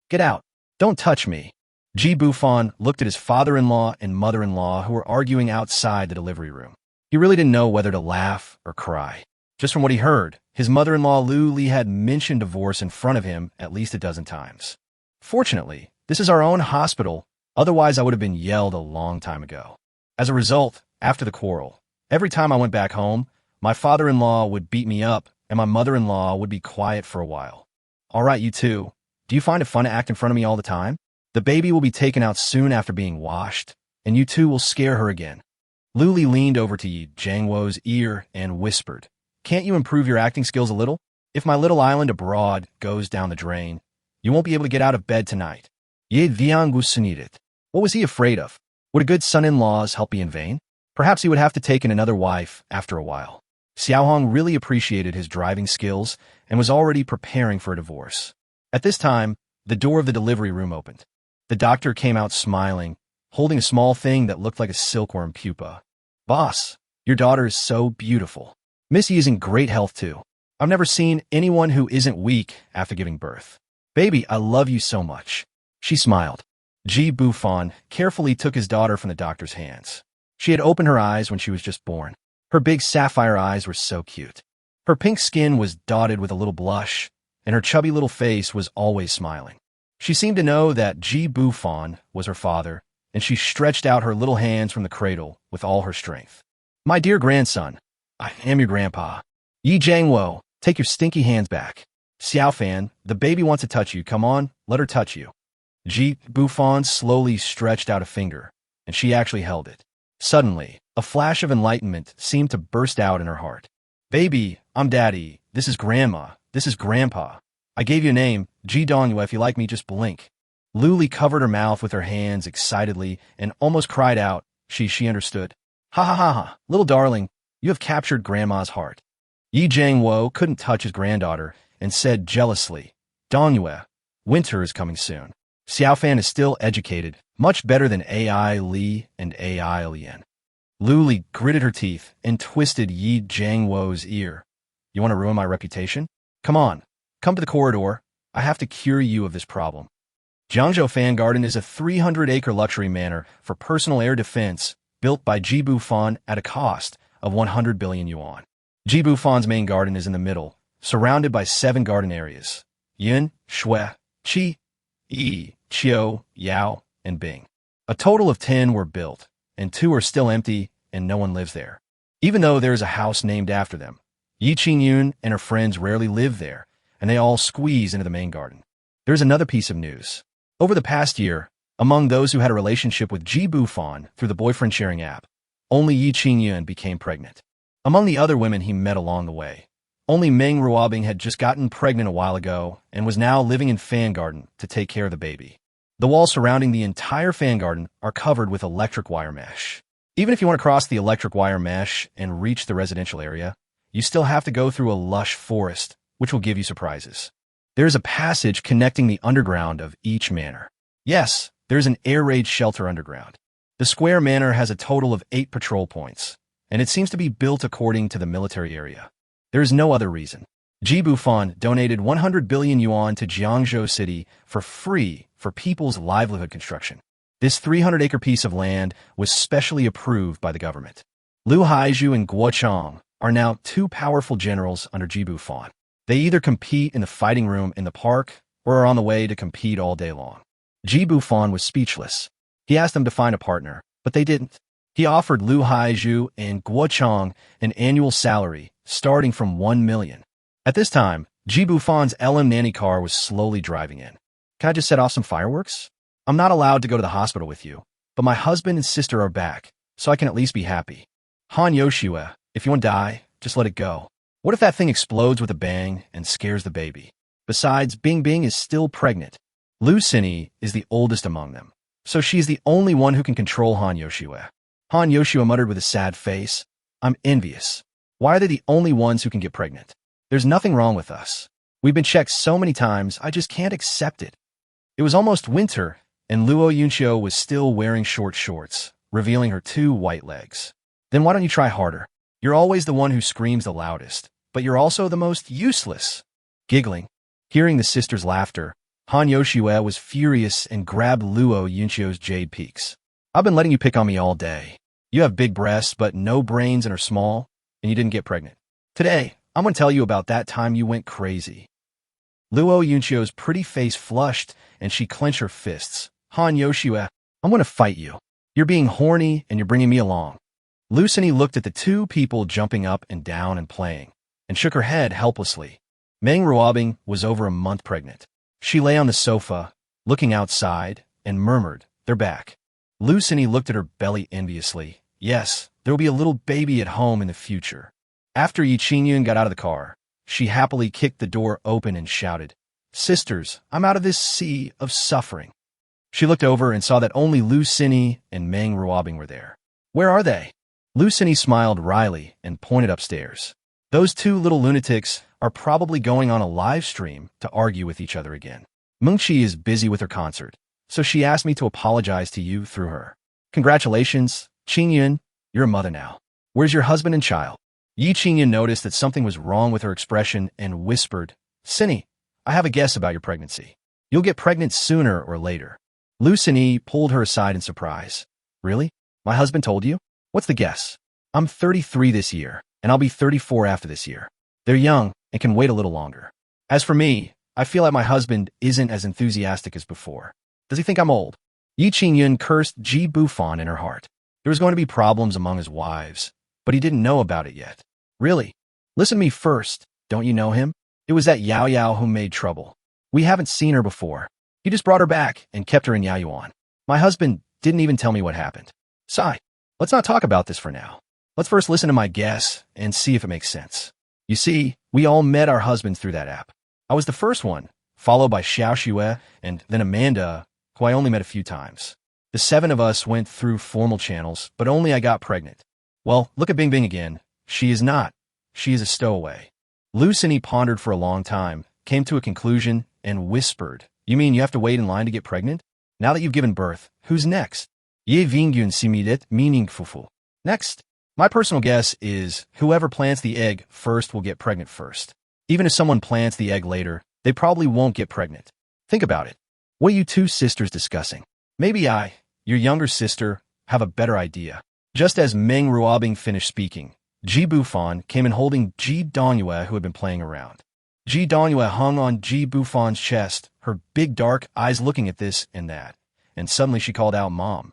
Get out. Don't touch me. Bufan looked at his father-in-law and mother-in-law who were arguing outside the delivery room. He really didn't know whether to laugh or cry. Just from what he heard, his mother-in-law Lu Li had mentioned divorce in front of him at least a dozen times. Fortunately, this is our own hospital, otherwise I would have been yelled a long time ago. As a result, after the quarrel, every time I went back home, my father-in-law would beat me up and my mother-in-law would be quiet for a while. All right, you two. Do you find it fun to act in front of me all the time? The baby will be taken out soon after being washed, and you two will scare her again. Lu Li leaned over to Yi Jiangwo's ear and whispered, can't you improve your acting skills a little? If my little island abroad goes down the drain, you won't be able to get out of bed tonight. Ye Viangusunit. What was he afraid of? Would a good son-in-law's help be in vain? Perhaps he would have to take in another wife after a while. Xiaohong really appreciated his driving skills and was already preparing for a divorce. At this time, the door of the delivery room opened. The doctor came out smiling, holding a small thing that looked like a silkworm pupa. Boss, your daughter is so beautiful. Missy is in great health too. I've never seen anyone who isn't weak after giving birth. Baby, I love you so much. She smiled. Bufan carefully took his daughter from the doctor's hands. She had opened her eyes when she was just born. Her big sapphire eyes were so cute. Her pink skin was dotted with a little blush, and her chubby little face was always smiling. She seemed to know that Bufan was her father, and she stretched out her little hands from the cradle with all her strength. My dear grandson, I am your grandpa. Yi Jiangwo, take your stinky hands back. Xiaofan, the baby wants to touch you. Come on, let her touch you. Bufan slowly stretched out a finger, and she actually held it. Suddenly, a flash of enlightenment seemed to burst out in her heart. Baby, I'm daddy. This is grandma. This is grandpa. I gave you a name, Dongyu. If you like me, just blink. Lu Li covered her mouth with her hands excitedly and almost cried out. She understood. Ha ha ha ha, little darling, you have captured grandma's heart. Yi Jiangwo couldn't touch his granddaughter and said jealously, Dongyu, winter is coming soon. Xiaofan is still educated, much better than AI Li and AI Lian. Lu Li gritted her teeth and twisted Yi Jiangwo's ear. You want to ruin my reputation? Come on, come to the corridor. I have to cure you of this problem. Jiangzhou Fan Garden is a 300-acre luxury manor for personal air defense built by Bufan at a cost of 100 billion yuan. Bufan's main garden is in the middle, surrounded by 7 garden areas: Yun, Shui, Qi, Yi, Qiu, Yao, and Bing. A total of 10 were built, and 2 are still empty and no one lives there. Even though there is a house named after them, Yi Qingyun and her friends rarely live there, and they all squeeze into the main garden. There's another piece of news. Over the past year, among those who had a relationship with Bufan through the boyfriend-sharing app, only Yi Qingyun became pregnant. Among the other women he met along the way, only Meng Ruobing had just gotten pregnant a while ago and was now living in Fan Garden to take care of the baby. The walls surrounding the entire Fan Garden are covered with electric wire mesh. Even if you want to cross the electric wire mesh and reach the residential area, you still have to go through a lush forest, which will give you surprises. There is a passage connecting the underground of each manor. Yes, there is an air raid shelter underground. The square manor has a total of 8 patrol points, and it seems to be built according to the military area. There is no other reason. Bufan donated 100 billion yuan to Jiangzhou City for free for people's livelihood construction. This 300-acre piece of land was specially approved by the government. Liu Haizhu and Guo Chang are now 2 powerful generals under Bufan. They either compete in the fighting room in the park or are on the way to compete all day long. Bufan was speechless. He asked them to find a partner, but they didn't. He offered Liu Haizhu and Guo Chang an annual salary starting from 1 million. At this time, Bufan's LM nanny car was slowly driving in. Can I just set off some fireworks? I'm not allowed to go to the hospital with you, but my husband and sister are back, so I can at least be happy. Han Yoshua, if you want to die, just let it go. What if that thing explodes with a bang and scares the baby? Besides, Bing Bing is still pregnant. Lu Xini is the oldest among them, so she's the only one who can control Han Yoshua. Han Yoshua muttered with a sad face, I'm envious. Why are they the only ones who can get pregnant? There's nothing wrong with us. We've been checked so many times, I just can't accept it. It was almost winter, and Luo Yunqiu was still wearing short shorts, revealing her 2 white legs. Then why don't you try harder? You're always the one who screams the loudest, but you're also the most useless. Giggling, hearing the sisters' laughter, Han Yoshue was furious and grabbed Luo Yunchio's jade peaks. I've been letting you pick on me all day. You have big breasts but no brains and are small, and you didn't get pregnant. Today, I'm going to tell you about that time you went crazy. Luo Yunchio's pretty face flushed, and she clenched her fists. Han Yoshue, I'm going to fight you. You're being horny, and you're bringing me along. Lucini looked at the two people jumping up and down and playing, and shook her head helplessly. Meng Ruobing was over a month pregnant. She lay on the sofa, looking outside, and murmured, "They're back." Lucini looked at her belly enviously. Yes, there will be a little baby at home in the future. After Yi Qingyun got out of the car, she happily kicked the door open and shouted, "Sisters, I'm out of this sea of suffering." She looked over and saw that only Lucini and Meng Ruobing were there. "Where are they?" Lucini smiled wryly and pointed upstairs. "Those two little lunatics are probably going on a live stream to argue with each other again. Mengqi is busy with her concert, so she asked me to apologize to you through her. Congratulations, Qingyun, you're a mother now. Where's your husband and child?" Yi Qingyun noticed that something was wrong with her expression and whispered, "Cini, I have a guess about your pregnancy. You'll get pregnant sooner or later." Lucini pulled her aside in surprise. "Really? My husband told you? What's the guess?" "I'm 33 this year, and I'll be 34 after this year. They're young and can wait a little longer. As for me, I feel like my husband isn't as enthusiastic as before. Does he think I'm old?" Yi Qingyun cursed Ji Bufan in her heart. There was going to be problems among his wives, but he didn't know about it yet. "Really? Listen to me first. Don't you know him? It was that Yao Yao who made trouble. We haven't seen her before. He just brought her back and kept her in Yaoyuan. My husband didn't even tell me what happened. Sai, let's not talk about this for now. Let's first listen to my guess and see if it makes sense. You see, we all met our husbands through that app. I was the first one, followed by Xiao Xue and then Amanda, who I only met a few times. The seven of us went through formal channels, but only I got pregnant. Well, look at Bing Bing again. She is not. She is a stowaway." Lucini pondered for a long time, came to a conclusion, and whispered, "You mean you have to wait in line to get pregnant? Now that you've given birth, who's next?" Ye Vingyun simidet meaning fufu. Next. My personal guess is whoever plants the egg first will get pregnant first. Even if someone plants the egg later, they probably won't get pregnant. Think about it. What are you two sisters discussing? Maybe I, your younger sister, have a better idea. Just as Meng Ruobing finished speaking, Ji Bufan came in holding Ji Dongyue, who had been playing around. Ji Dongyue hung on Ji Bufan's chest, her big dark eyes looking at this and that, and suddenly she called out, "Mom."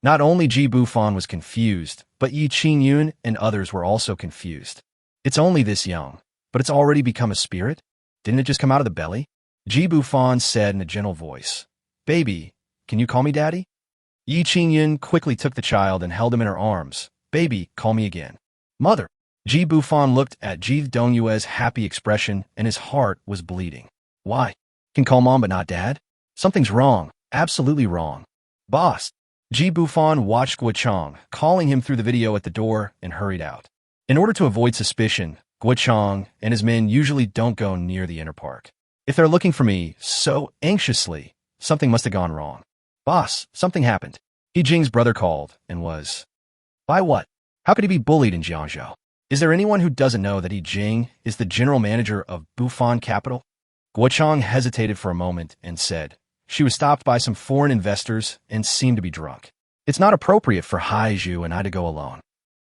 Not only Ji Bufan was confused, but Yi Qingyun and others were also confused. It's only this young, but it's already become a spirit? Didn't it just come out of the belly? Ji Bufan said in a gentle voice, "Baby, can you call me daddy?" Yi Qingyun quickly took the child and held him in her arms. "Baby, call me again." "Mother." Ji Bufan looked at Ji Dongyue's happy expression and his heart was bleeding. "Why? Can call mom but not dad? Something's wrong, absolutely wrong." "Boss." Ji Bufan watched Guochang, calling him through the video at the door, and hurried out. In order to avoid suspicion, Guochang and his men usually don't go near the inner park. If they're looking for me so anxiously, something must have gone wrong. "Boss, something happened." He Jing's brother called and was. "By what? How could he be bullied in Jiangzhou? Is there anyone who doesn't know that He Jing is the general manager of Bufan Capital?" Guochang hesitated for a moment and said, "She was stopped by some foreign investors and seemed to be drunk. It's not appropriate for Haiju and I to go alone."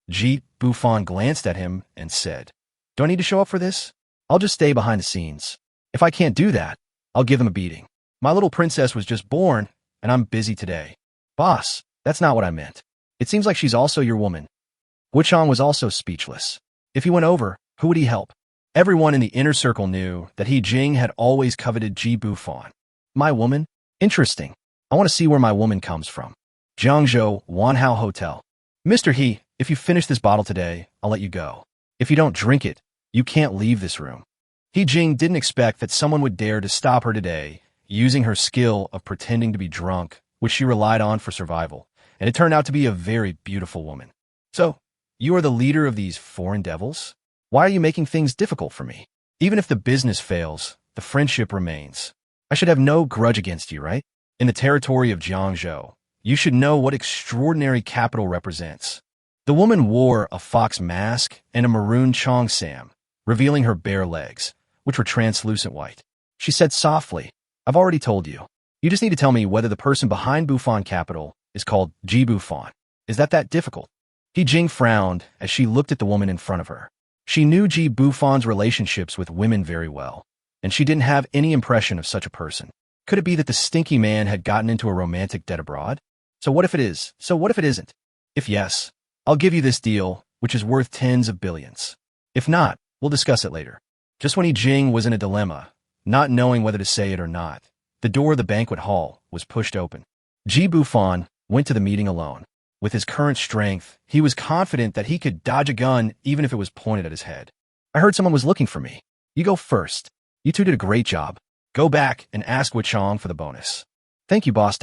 Ji Bufan glanced at him and said, "Do I need to show up for this? I'll just stay behind the scenes. If I can't do that, I'll give them a beating. My little princess was just born, and I'm busy today." "Boss, that's not what I meant. It seems like she's also your woman." Guochang was also speechless. If he went over, who would he help? Everyone in the inner circle knew that He Jing had always coveted Ji Bufan. "My woman? Interesting. I want to see where my woman comes from." Jiangzhou Wanhao Hotel. "Mr. He, if you finish this bottle today, I'll let you go. If you don't drink it, you can't leave this room." He Jing didn't expect that someone would dare to stop her today, using her skill of pretending to be drunk, which she relied on for survival, and it turned out to be a very beautiful woman. "So, you are the leader of these foreign devils? Why are you making things difficult for me? Even if the business fails, the friendship remains. I should have no grudge against you, right? In the territory of Jiangzhou, you should know what extraordinary capital represents. The woman wore a fox mask and a maroon cheongsam, revealing her bare legs, which were translucent white. She said softly, "I've already told you. You just need to tell me whether the person behind Bufan Capital is called Ji Bufan. Is that difficult?" He Jing frowned as she looked at the woman in front of her. She knew Ji Bufan's relationships with women very well, and she didn't have any impression of such a person. Could it be that the stinky man had gotten into a romantic debt abroad? So what if it is? So what if it isn't? If yes, I'll give you this deal, which is worth tens of billions. If not, we'll discuss it later. Just when He Jing was in a dilemma, not knowing whether to say it or not, the door of the banquet hall was pushed open. Ji Bufan went to the meeting alone. With his current strength, he was confident that he could dodge a gun even if it was pointed at his head. "I heard someone was looking for me. You go first. You two did a great job. Go back and ask Chong for the bonus." "Thank you, boss.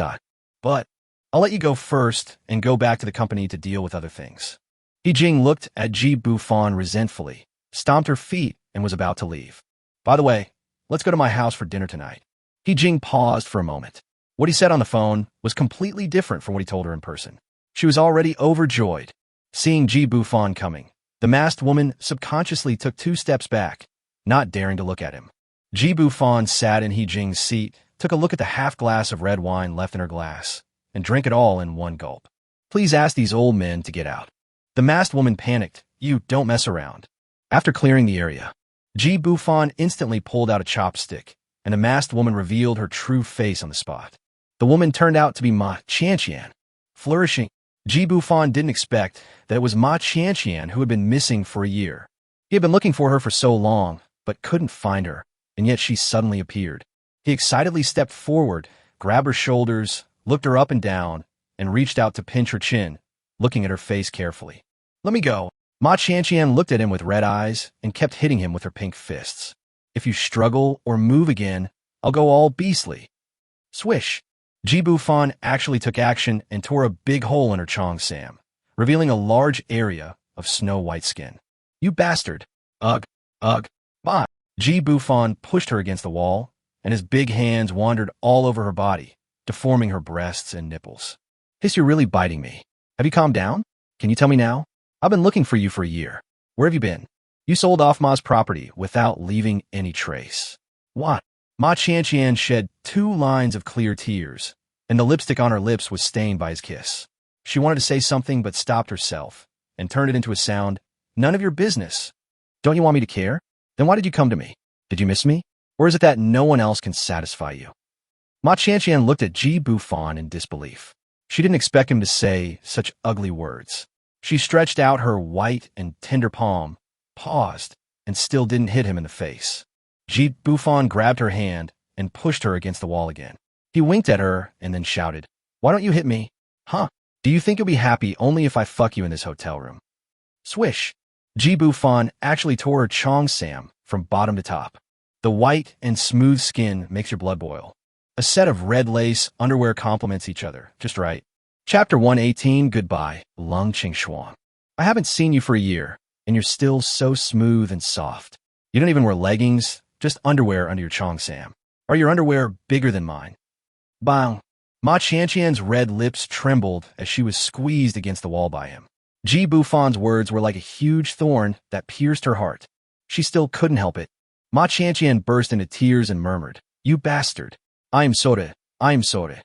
But I'll let you go first and go back to the company to deal with other things." He Jing looked at Ji Bufan resentfully, stomped her feet, and was about to leave. "By the way, let's go to my house for dinner tonight." He Jing paused for a moment. What he said on the phone was completely different from what he told her in person. She was already overjoyed. Seeing Ji Bufan coming, the masked woman subconsciously took 2 steps back, not daring to look at him. Ji Bufan sat in He Jing's seat, took a look at the half glass of red wine left in her glass, and drank it all in one gulp. "Please ask these old men to get out." The masked woman panicked. "You don't mess around." After clearing the area, Ji Bufan instantly pulled out a chopstick, and the masked woman revealed her true face on the spot. The woman turned out to be Ma Qianqian. Flourishing, Ji Bufan didn't expect that it was Ma Qianqian who had been missing for a year. He had been looking for her for so long, but couldn't find her, and yet she suddenly appeared. He excitedly stepped forward, grabbed her shoulders, looked her up and down, and reached out to pinch her chin, looking at her face carefully. "Let me go." Ma Qianqian looked at him with red eyes and kept hitting him with her pink fists. "If you struggle or move again, I'll go all beastly." Swish! Ji Bufan actually took action and tore a big hole in her cheongsam, revealing a large area of snow-white skin. "You bastard!" Ugh! Ugh! Bah! Ji Bufan pushed her against the wall, and his big hands wandered all over her body, deforming her breasts and nipples. "Hiss, you're really biting me. Have you calmed down? Can you tell me now? I've been looking for you for a year. Where have you been? You sold off Ma's property without leaving any trace." "What?" Ma Qianqian shed 2 lines of clear tears, and the lipstick on her lips was stained by his kiss. She wanted to say something but stopped herself and turned it into a sound, "None of your business." "Don't you want me to care? Then why did you come to me? Did you miss me? Or is it that no one else can satisfy you?" Ma Qianqian looked at Ji Bufan in disbelief. She didn't expect him to say such ugly words. She stretched out her white and tender palm, paused, and still didn't hit him in the face. Ji Bufan grabbed her hand and pushed her against the wall again. He winked at her and then shouted, "Why don't you hit me? Huh? Do you think you'll be happy only if I fuck you in this hotel room?" Swish! Ji Bufan actually tore her cheongsam from bottom to top. The white and smooth skin makes your blood boil. A set of red lace underwear complements each other, just right. Chapter 118, Goodbye, Lung Qingshuan. "I haven't seen you for a year, and you're still so smooth and soft. You don't even wear leggings, just underwear under your cheongsam. Are your underwear bigger than mine?" Bang! Ma Qianqian's red lips trembled as she was squeezed against the wall by him. Ji Bufan's words were like a huge thorn that pierced her heart. She still couldn't help it. Ma Qianqian burst into tears and murmured, "You bastard! I am sorry. I am sorry."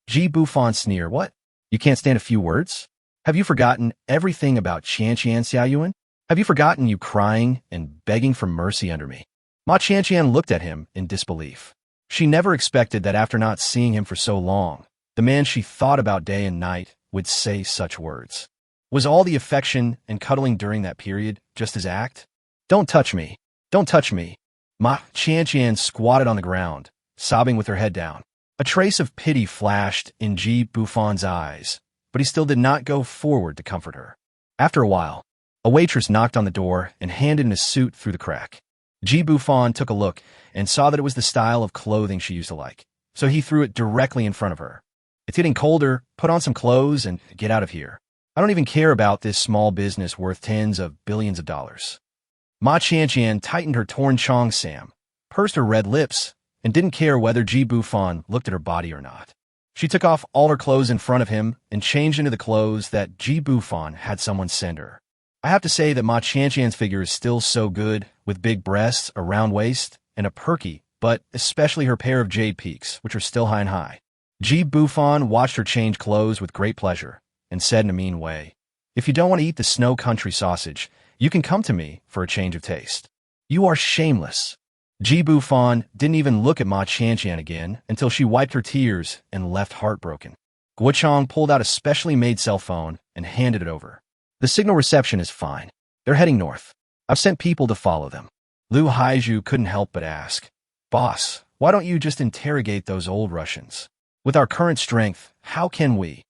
Ji Bufan sneered, "What? You can't stand a few words? Have you forgotten everything about Qianqian Xiaoyuan? Have you forgotten you crying and begging for mercy under me?" Ma Qianqian looked at him in disbelief. She never expected that after not seeing him for so long, the man she thought about day and night would say such words. Was all the affection and cuddling during that period just his act? "Don't touch me. Don't touch me." Ma Qianqian squatted on the ground, sobbing with her head down. A trace of pity flashed in Ji Bufan's eyes, but he still did not go forward to comfort her. After a while, a waitress knocked on the door and handed in a suit through the crack. Ji Bufan took a look and saw that it was the style of clothing she used to like, so he threw it directly in front of her. "It's getting colder. Put on some clothes and get out of here. I don't even care about this small business worth tens of billions of dollars." Ma Qianqian tightened her torn cheongsam, pursed her red lips, and didn't care whether Ji Bufan looked at her body or not. She took off all her clothes in front of him and changed into the clothes that Ji Bufan had someone send her. I have to say that Ma Qianqian's figure is still so good, with big breasts, a round waist, and a perky, but especially her pair of jade peaks, which are still high and high. Ji Bufan watched her change clothes with great pleasure and said in a mean way, "If you don't want to eat the snow country sausage, you can come to me for a change of taste." "You are shameless." Ji Bufan didn't even look at Ma Qianqian again until she wiped her tears and left heartbroken. Guochang pulled out a specially made cell phone and handed it over. "The signal reception is fine. They're heading north. I've sent people to follow them." Lu Haizhu couldn't help but ask, "Boss, why don't you just interrogate those old Russians? With our current strength, how can we?"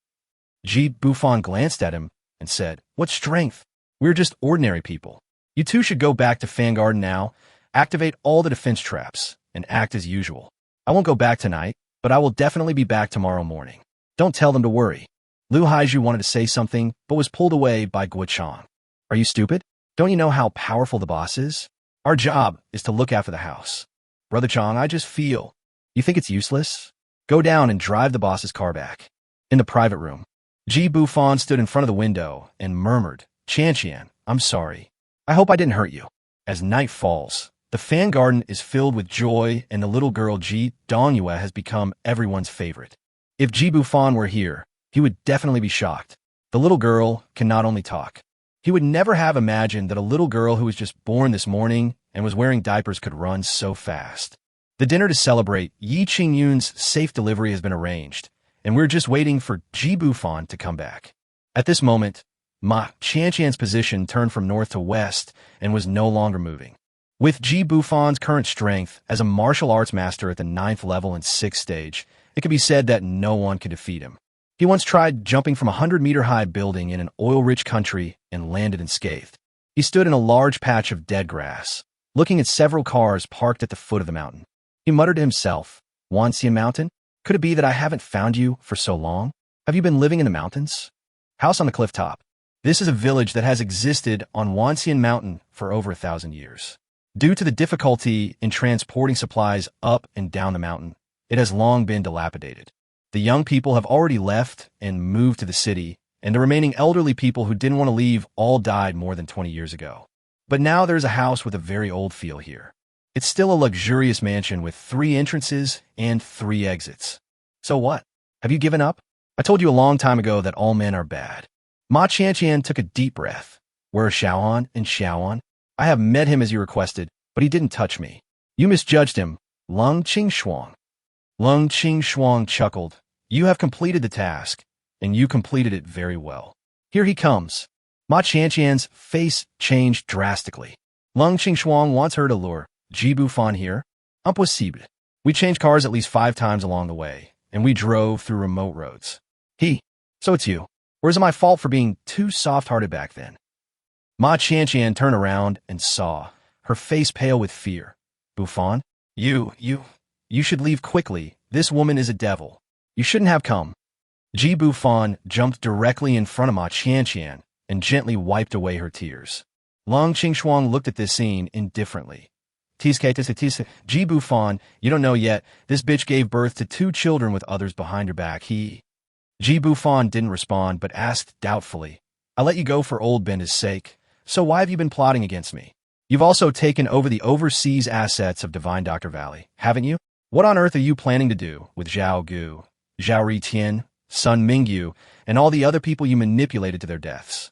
Ji Bufan glanced at him and said, "What strength? We're just ordinary people. You two should go back to Fangarden now, activate all the defense traps, and act as usual. I won't go back tonight, but I will definitely be back tomorrow morning. Don't tell them to worry." Lu Haizhu wanted to say something, but was pulled away by Guochang. "Are you stupid? Don't you know how powerful the boss is? Our job is to look after the house. Brother Chang, I just feel. You think it's useless? Go down and drive the boss's car back." In the private room, Ji Bufan stood in front of the window and murmured, "Qianqian, I'm sorry. I hope I didn't hurt you." As night falls, the fan garden is filled with joy, and the little girl Ji Dongyue has become everyone's favorite. If Ji Bufan were here, he would definitely be shocked. The little girl can not only talk. He would never have imagined that a little girl who was just born this morning and was wearing diapers could run so fast. The dinner to celebrate Yi Qingyun's safe delivery has been arranged, and we're just waiting for Ji Bufan to come back. At this moment, Ma Qianqian's position turned from north to west and was no longer moving. With Ji Bufan's current strength as a martial arts master at the 9th level and 6th stage, it could be said that no one could defeat him. He once tried jumping from a 100-meter-high building in an oil-rich country and landed unscathed. He stood in a large patch of dead grass, looking at several cars parked at the foot of the mountain. He muttered to himself, "Wanxian Mountain? Could it be that I haven't found you for so long? Have you been living in the mountains?" House on the cliff top. This is a village that has existed on Wanxian Mountain for over 1,000 years. Due to the difficulty in transporting supplies up and down the mountain, it has long been dilapidated. The young people have already left and moved to the city, and the remaining elderly people who didn't want to leave all died more than 20 years ago. But now there's a house with a very old feel here. It's still a luxurious mansion with 3 entrances and 3 exits. So what? Have you given up? I told you a long time ago that all men are bad. Ma Qianqian took a deep breath. "Where are Xiaoan and Xiaoan? I have met him as you requested, but he didn't touch me. You misjudged him, Lung Qingshuang." Lung Qingshuang chuckled. "You have completed the task, and you completed it very well. Here he comes." Ma Qianqian's face changed drastically. "Lung Qingshuang wants her to lure Ji Bufan here? Impossible. We changed cars at least 5 times along the way, and we drove through remote roads. So it's you. Or is it my fault for being too soft-hearted back then?" Ma Qianqian turned around and saw, her face pale with fear. "Bufan, you should leave quickly. This woman is a devil. You shouldn't have come." Ji Bufan jumped directly in front of Ma Qianqian and gently wiped away her tears. Lung Qingshuang looked at this scene indifferently. Ji Bufan, you don't know yet, this bitch gave birth to 2 children with others behind her back. Ji Bufan didn't respond but asked doubtfully, "I let you go for old Benda's sake, so why have you been plotting against me? You've also taken over the overseas assets of Divine Doctor Valley, haven't you? What on earth are you planning to do with Zhao Gu, Zhao Ritian, Sun Mingyu, and all the other people you manipulated to their deaths?"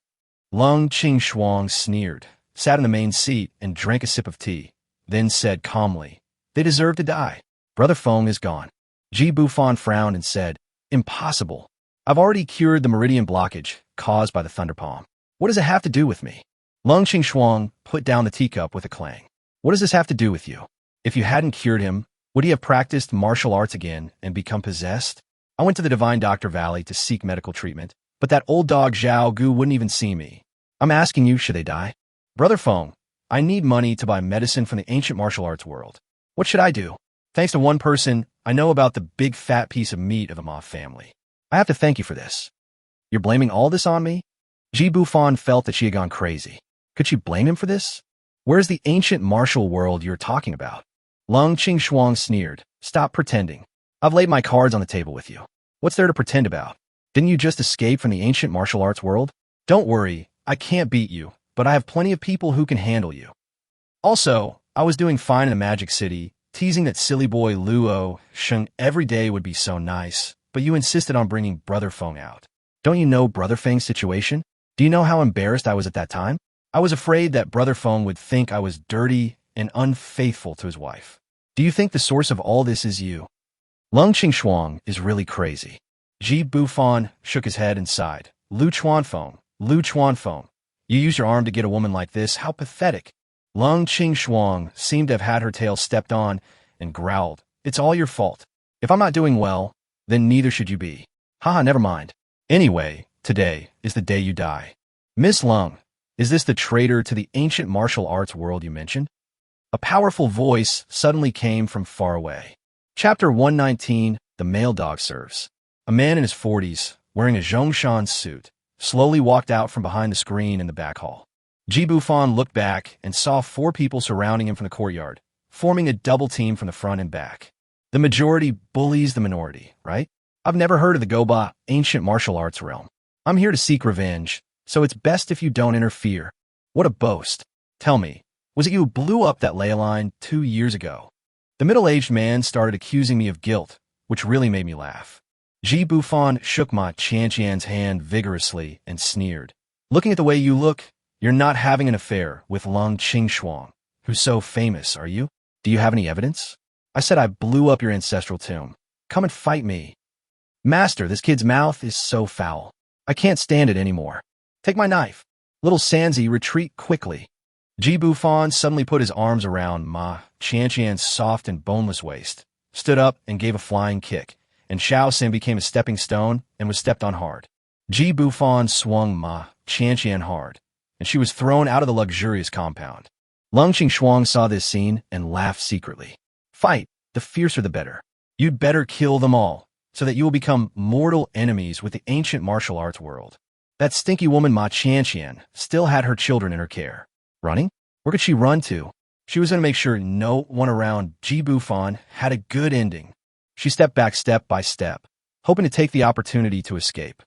Lung Qingshuang sneered, sat in the main seat, and drank a sip of tea, then said calmly, "They deserve to die. Brother Feng is gone." Ji Bufan frowned and said, "Impossible. I've already cured the meridian blockage caused by the thunder palm. What does it have to do with me?" Lung Qingshuang put down the teacup with a clang. "What does this have to do with you? If you hadn't cured him, would he have practiced martial arts again and become possessed? I went to the Divine Doctor Valley to seek medical treatment, but that old dog Zhao Gu wouldn't even see me. I'm asking you, should they die? Brother Feng, I need money to buy medicine from the ancient martial arts world. What should I do? Thanks to one person, I know about the big fat piece of meat of the Ma family. I have to thank you for this." "You're blaming all this on me?" Ji Bufan felt that she had gone crazy. Could she blame him for this? Where's the ancient martial world you're talking about? Lung Qingshuang sneered. "Stop pretending. I've laid my cards on the table with you. What's there to pretend about? Didn't you just escape from the ancient martial arts world? Don't worry, I can't beat you, but I have plenty of people who can handle you. Also, I was doing fine in the Magic City, teasing that silly boy Luo Sheng every day would be so nice, but you insisted on bringing Brother Feng out. Don't you know Brother Feng's situation? Do you know how embarrassed I was at that time? I was afraid that Brother Feng would think I was dirty and unfaithful to his wife. Do you think the source of all this is you? Lung Qingshuang is really crazy. Ji Bufan shook his head and sighed. Lu Chuanfeng, you use your arm to get a woman like this? How pathetic. Lung Qingshuang seemed to have had her tail stepped on and growled. It's all your fault. If I'm not doing well, then neither should you be. Haha, never mind. Anyway, today is the day you die. Miss Lung, is this the traitor to the ancient martial arts world you mentioned? A powerful voice suddenly came from far away. Chapter 119, The Male Dog Serves. A man in his 40s, wearing a Zhongshan suit, slowly walked out from behind the screen in the back hall. Ji Bufan looked back and saw 4 people surrounding him from the courtyard, forming a double team from the front and back. The majority bullies the minority, right? I've never heard of the Goba ancient martial arts realm. I'm here to seek revenge, so it's best if you don't interfere. What a boast. Tell me, was it you who blew up that ley line 2 years ago? The middle-aged man started accusing me of guilt, which really made me laugh. Ji Bufan shook Ma Qianqian's hand vigorously and sneered. Looking at the way you look, you're not having an affair with Lung Qingshuang, who's so famous, are you? Do you have any evidence? I said I blew up your ancestral tomb. Come and fight me. Master, this kid's mouth is so foul. I can't stand it anymore. Take my knife. Little Sanzi, retreat quickly. Ji Bufan suddenly put his arms around Ma Qianqian's soft and boneless waist, stood up and gave a flying kick, and Xiao Xin became a stepping stone and was stepped on hard. Ji Bufan swung Ma Qianqian hard, and she was thrown out of the luxurious compound. Lung Qingshuang saw this scene and laughed secretly. Fight, the fiercer the better. You'd better kill them all, so that you will become mortal enemies with the ancient martial arts world. That stinky woman Ma Qianqian still had her children in her care. Running? Where could she run to? She was going to make sure no one around Ji Bufan had a good ending. She stepped back step by step, hoping to take the opportunity to escape.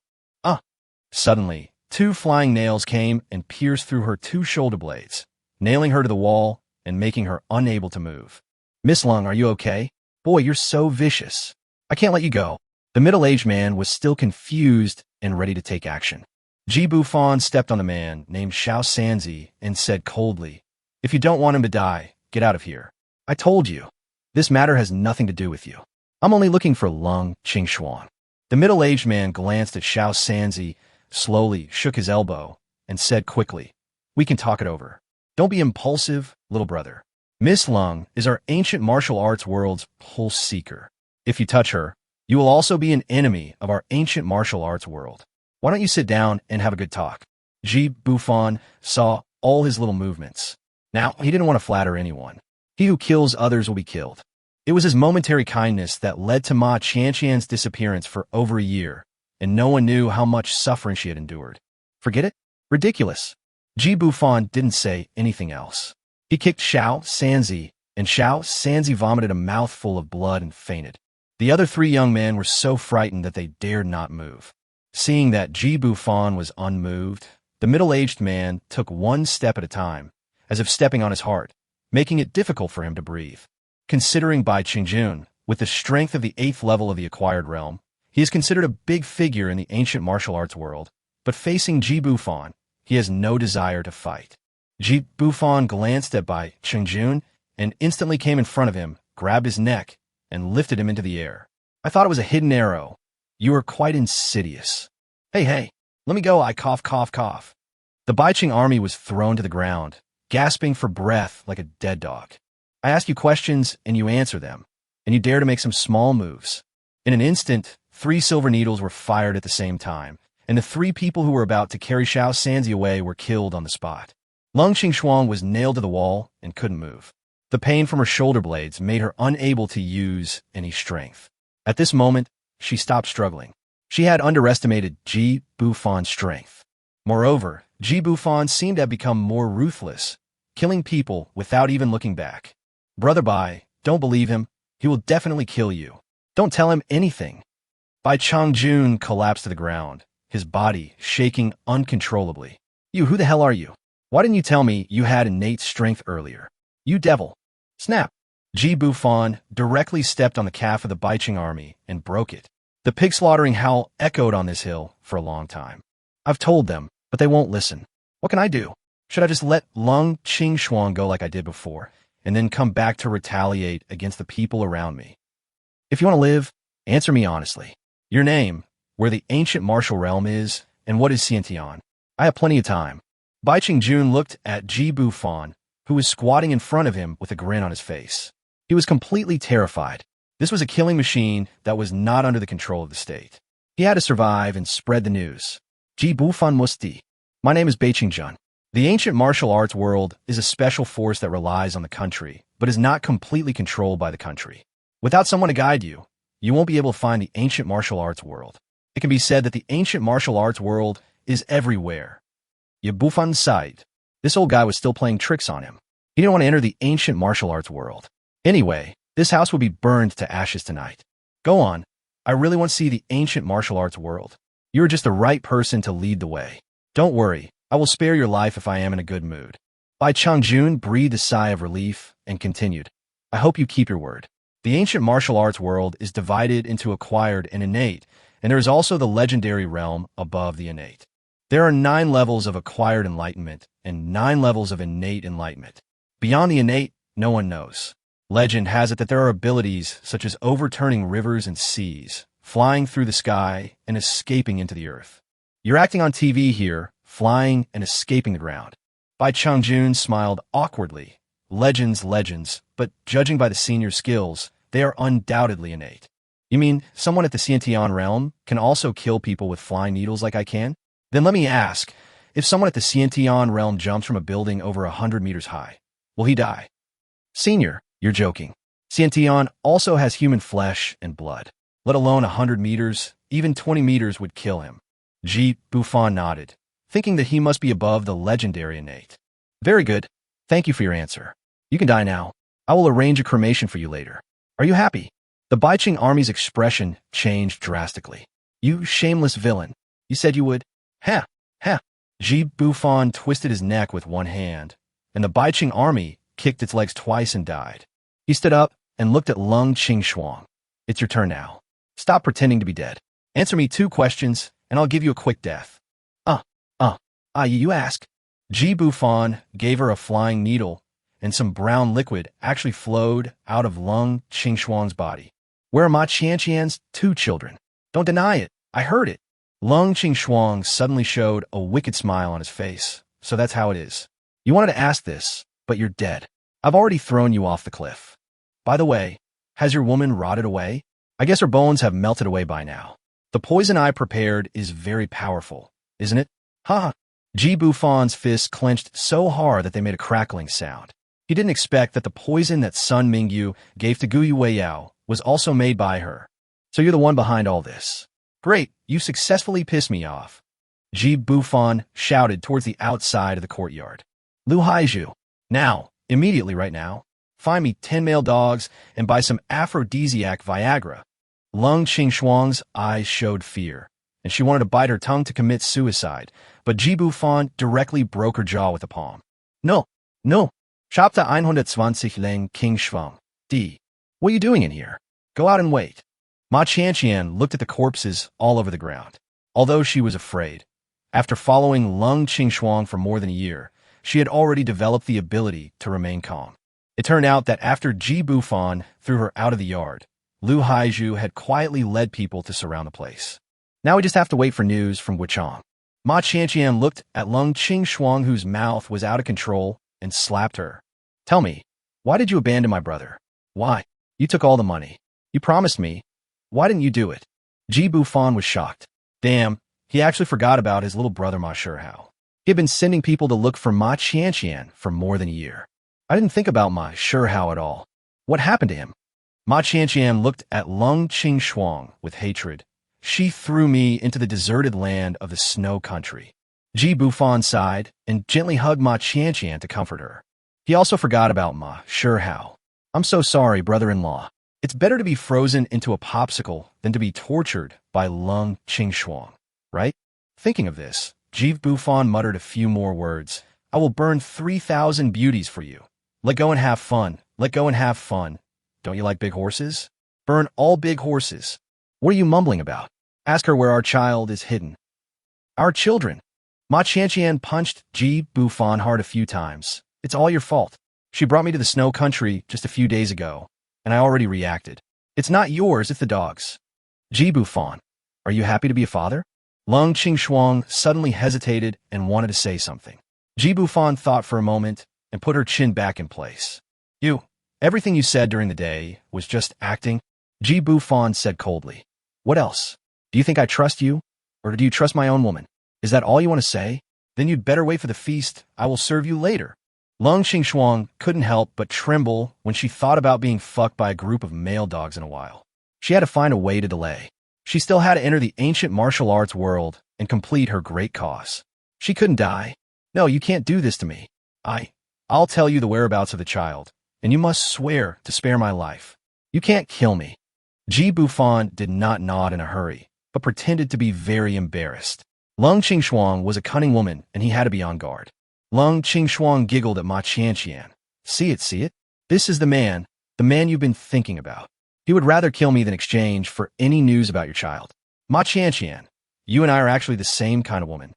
Suddenly, 2 flying nails came and pierced through her 2 shoulder blades, nailing her to the wall and making her unable to move. Miss Lung, are you okay? Boy, you're so vicious. I can't let you go. The middle-aged man was still confused and ready to take action. Ji Bufan stepped on the man named Xiao Sanzi and said coldly, If you don't want him to die, get out of here. I told you. This matter has nothing to do with you. I'm only looking for Lung Qingshuang. The middle-aged man glanced at Xiao Sanzi, slowly shook his elbow, and said quickly, We can talk it over. Don't be impulsive, little brother. Miss Lung is our ancient martial arts world's pulse seeker. If you touch her, you will also be an enemy of our ancient martial arts world. Why don't you sit down and have a good talk? Ji Bufan saw all his little movements. Now, he didn't want to flatter anyone. He who kills others will be killed. It was his momentary kindness that led to Ma Qianqian's disappearance for over a year, and no one knew how much suffering she had endured. Forget it? Ridiculous. Ji Bufan didn't say anything else. He kicked Xiao Sanzi, and Xiao Sanzi vomited a mouthful of blood and fainted. The other 3 young men were so frightened that they dared not move. Seeing that Ji Bufan was unmoved, the middle-aged man took 1 step at a time, as if stepping on his heart, making it difficult for him to breathe. Considering Bai Qingjun, with the strength of the 8th level of the acquired realm, he is considered a big figure in the ancient martial arts world, but facing Ji Bufan, he has no desire to fight. Ji Bufan glanced at Bai Qingjun and instantly came in front of him, grabbed his neck, and lifted him into the air. I thought it was a hidden arrow. You are quite insidious. Hey, let me go, I cough. The Baiqing army was thrown to the ground, gasping for breath like a dead dog. I ask you questions and you answer them, and you dare to make some small moves. In an instant, 3 silver needles were fired at the same time, and the 3 people who were about to carry Xiao Sanzi away were killed on the spot. Lung Qingshuang was nailed to the wall and couldn't move. The pain from her shoulder blades made her unable to use any strength. At this moment, she stopped struggling. She had underestimated Ji Bufan's strength. Moreover, Ji Bufan seemed to have become more ruthless, killing people without even looking back. Brother Bai, don't believe him. He will definitely kill you. Don't tell him anything. Bai Chongjun collapsed to the ground, his body shaking uncontrollably. You, who the hell are you? Why didn't you tell me you had innate strength earlier? You devil. Snap. Ji Bufan directly stepped on the calf of the Baiching army and broke it. The pig-slaughtering howl echoed on this hill for a long time. I've told them, but they won't listen. What can I do? Should I just let Lung Qingshuang go like I did before, and then come back to retaliate against the people around me? If you want to live, answer me honestly. Your name, where the ancient martial realm is, and what is Xiantian? I have plenty of time. Bai Qingjun looked at Ji Bufan, who was squatting in front of him with a grin on his face. He was completely terrified. This was a killing machine that was not under the control of the state. He had to survive and spread the news. Ji Bufan Musti. My name is Bai Qingjun. The ancient martial arts world is a special force that relies on the country, but is not completely controlled by the country. Without someone to guide you, you won't be able to find the ancient martial arts world. It can be said that the ancient martial arts world is everywhere. Ye Bufan sighed. This old guy was still playing tricks on him. He didn't want to enter the ancient martial arts world. Anyway, this house will be burned to ashes tonight. Go on. I really want to see the ancient martial arts world. You're just the right person to lead the way. Don't worry, I will spare your life if I am in a good mood. Bai Chongjun breathed a sigh of relief and continued. I hope you keep your word. The ancient martial arts world is divided into acquired and innate, and there is also the legendary realm above the innate. There are 9 levels of acquired enlightenment and 9 levels of innate enlightenment. Beyond the innate, no one knows. Legend has it that there are abilities such as overturning rivers and seas, flying through the sky, and escaping into the earth. You're acting on TV here, flying and escaping the ground. Bai Chongjun smiled awkwardly. Legends, but judging by the senior's skills, they are undoubtedly innate. You mean someone at the Xiantian realm can also kill people with flying needles like I can? Then let me ask, if someone at the Xiantian realm jumps from a building over 100 meters high, will he die? Senior, you're joking. Xiantian also has human flesh and blood. Let alone 100 meters, even 20 meters would kill him. Ji Bufan nodded, thinking that he must be above the legendary innate. Very good. Thank you for your answer. You can die now. I will arrange a cremation for you later. Are you happy? The Baiching army's expression changed drastically. You shameless villain. You said you would? Ha! Ha! Ji Bufan twisted his neck with one hand, and the Baiching army kicked its legs twice and died. He stood up and looked at Lung Qingshuang. It's your turn now. Stop pretending to be dead. Answer me 2 questions, and I'll give you a quick death. You ask? Ji Bufan gave her a flying needle, and some brown liquid actually flowed out of Lung Qingshuang's body. Where are Ma Qianqian's 2 children? Don't deny it. I heard it. Lung Qingshuang suddenly showed a wicked smile on his face. So that's how it is. You wanted to ask this, but you're dead. I've already thrown you off the cliff. By the way, has your woman rotted away? I guess her bones have melted away by now. The poison I prepared is very powerful, isn't it? Ha! Ji Bufan's fists clenched so hard that they made a crackling sound. He didn't expect that the poison that Sun Mingyu gave to Gu Yueyao was also made by her. So you're the one behind all this. Great, you successfully pissed me off. Ji Bufan shouted towards the outside of the courtyard. Lu Haiju, now, immediately right now, find me 10 male dogs and buy some aphrodisiac Viagra. Lung Qingshuang's eyes showed fear, and she wanted to bite her tongue to commit suicide, but Ji Bufan directly broke her jaw with a palm. No. Chapter 120 Leng Qingshuang. D. What are you doing in here? Go out and wait. Ma Qianqian looked at the corpses all over the ground. Although she was afraid, after following Lung Qingshuang for more than a year, she had already developed the ability to remain calm. It turned out that after Ji Bufan threw her out of the yard, Lu Haiju had quietly led people to surround the place. Now we just have to wait for news from Wuchang. Ma Qianqian looked at Lung Qingshuang, whose mouth was out of control, and slapped her. Tell me, why did you abandon my brother? Why? You took all the money. You promised me. Why didn't you do it? Ji Bufan was shocked. Damn, he actually forgot about his little brother Ma Shihao. He had been sending people to look for Ma Qianqian for more than a year. I didn't think about Ma Shihao at all. What happened to him? Ma Qianqian looked at Lung Qingshuang with hatred. She threw me into the deserted land of the snow country. Ji Bufan sighed and gently hugged Ma Qianqian to comfort her. He also forgot about Ma Shihao. I'm so sorry, brother-in-law. It's better to be frozen into a popsicle than to be tortured by Lung Chingshuang, right? Thinking of this, Jeev Bufan muttered a few more words. I will burn 3,000 beauties for you. Let go and have fun. Let go and have fun. Don't you like big horses? Burn all big horses. What are you mumbling about? Ask her where our child is hidden. Our children. Ma Qianqian punched Ji Bufan hard a few times. It's all your fault. She brought me to the snow country just a few days ago, and I already reacted. It's not yours, it's the dog's. Ji Bufan, are you happy to be a father? Lung Qingshuang suddenly hesitated and wanted to say something. Ji Bufan thought for a moment and put her chin back in place. Everything you said during the day was just acting, Ji Bufan said coldly. What else? Do you think I trust you? Or do you trust my own woman? Is that all you want to say? Then you'd better wait for the feast. I will serve you later. Lung Qingshuang couldn't help but tremble when she thought about being fucked by a group of male dogs in a while. She had to find a way to delay. She still had to enter the ancient martial arts world and complete her great cause. She couldn't die. No, you can't do this to me. I'll tell you the whereabouts of the child, and you must swear to spare my life. You can't kill me. Ji Bufan did not nod in a hurry, but pretended to be very embarrassed. Lung Qingshuang was a cunning woman, and he had to be on guard. Lung Qingshuang giggled at Ma Qianqian. See it? This is the man you've been thinking about. He would rather kill me than exchange for any news about your child. Ma Qianqian, you and I are actually the same kind of woman.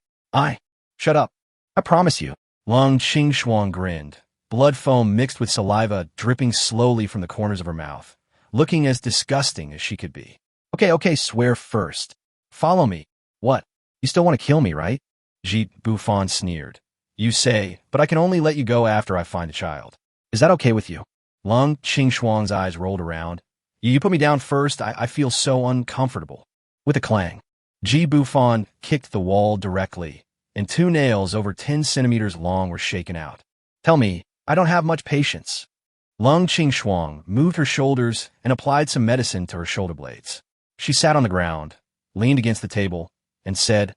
Shut up. I promise you. Lung Qingshuang grinned, blood foam mixed with saliva dripping slowly from the corners of her mouth, looking as disgusting as she could be. Okay, swear first. Follow me. What? You still want to kill me, right? Ji Bufan sneered. You say, but I can only let you go after I find the child. Is that okay with you? Lung Qingshuang's eyes rolled around. You put me down first. I feel so uncomfortable. With a clang, Ji Bufan kicked the wall directly, and 2 nails over 10 centimeters long were shaken out. Tell me, I don't have much patience. Lung Qingshuang moved her shoulders and applied some medicine to her shoulder blades. She sat on the ground, leaned against the table, and said,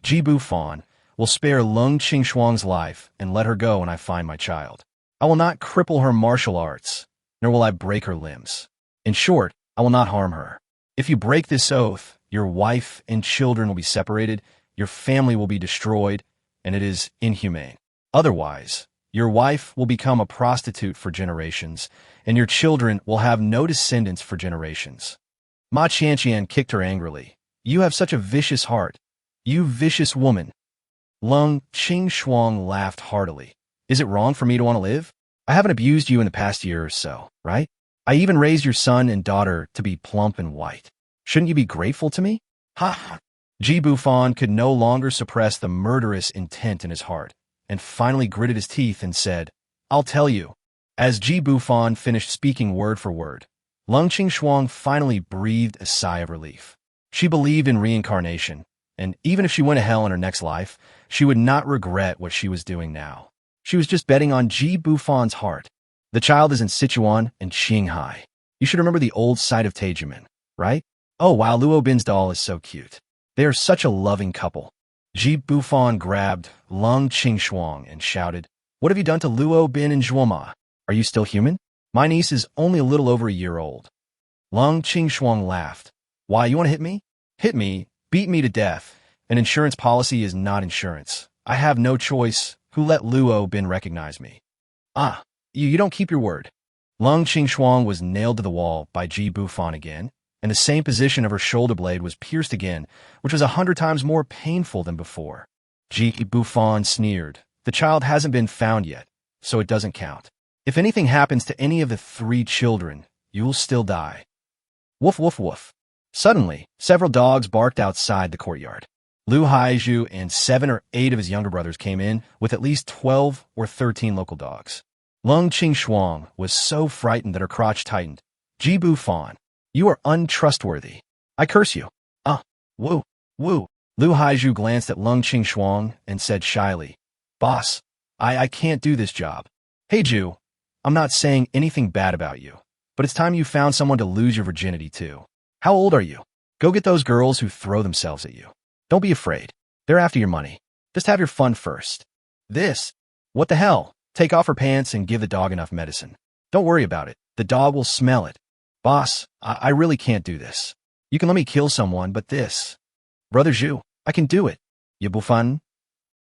Ji Bufan, will spare Lung Qingshuang's life and let her go when I find my child. I will not cripple her martial arts, nor will I break her limbs. In short, I will not harm her. If you break this oath, your wife and children will be separated, your family will be destroyed, and it is inhumane. Otherwise, your wife will become a prostitute for generations, and your children will have no descendants for generations. Ma Qianqian kicked her angrily. You have such a vicious heart. You vicious woman. Lung Qingshuang laughed heartily. Is it wrong for me to want to live? I haven't abused you in the past year or so, right? I even raised your son and daughter to be plump and white. Shouldn't you be grateful to me? Ha! Ji Bufan could no longer suppress the murderous intent in his heart, and finally gritted his teeth and said, I'll tell you. As Ji Bufan finished speaking word for word, Lung Qingshuang finally breathed a sigh of relief. She believed in reincarnation, and even if she went to hell in her next life, she would not regret what she was doing now. She was just betting on Ji Bufan's heart. The child is in Sichuan and Qinghai. You should remember the old site of Taejuman, right? Oh wow, Luo Bin's doll is so cute. They are such a loving couple. Ji Bufan grabbed Lung Qingshuang and shouted, What have you done to Luo Bin and Zhuoma? Are you still human? My niece is only a little over a year old. Lung Qingshuang laughed. Why, you want to hit me? Hit me, beat me to death. An insurance policy is not insurance. I have no choice. Who let Luo Bin recognize me? You don't keep your word. Lung Qingshuang was nailed to the wall by Ji Bufan again, and the same position of her shoulder blade was pierced again, which was 100 times more painful than before. Ji Bufan sneered. The child hasn't been found yet, so it doesn't count. If anything happens to any of the 3 children, you will still die. Woof, woof, woof. Suddenly, several dogs barked outside the courtyard. Lu Haizhu and 7 or 8 of his younger brothers came in with at least 12 or 13 local dogs. Lung Qingshuang was so frightened that her crotch tightened. Ji Bufan, you are untrustworthy. I curse you. Woo. Lu Haizhu glanced at Lung Qingshuang and said shyly, Boss, I can't do this job. Hey Ju, I'm not saying anything bad about you, but it's time you found someone to lose your virginity to. How old are you? Go get those girls who throw themselves at you. Don't be afraid. They're after your money. Just have your fun first. What the hell? Take off her pants and give the dog enough medicine. Don't worry about it. The dog will smell it. Boss, I really can't do this. You can let me kill someone, but this. Brother Zhu, I can do it. You Bufan?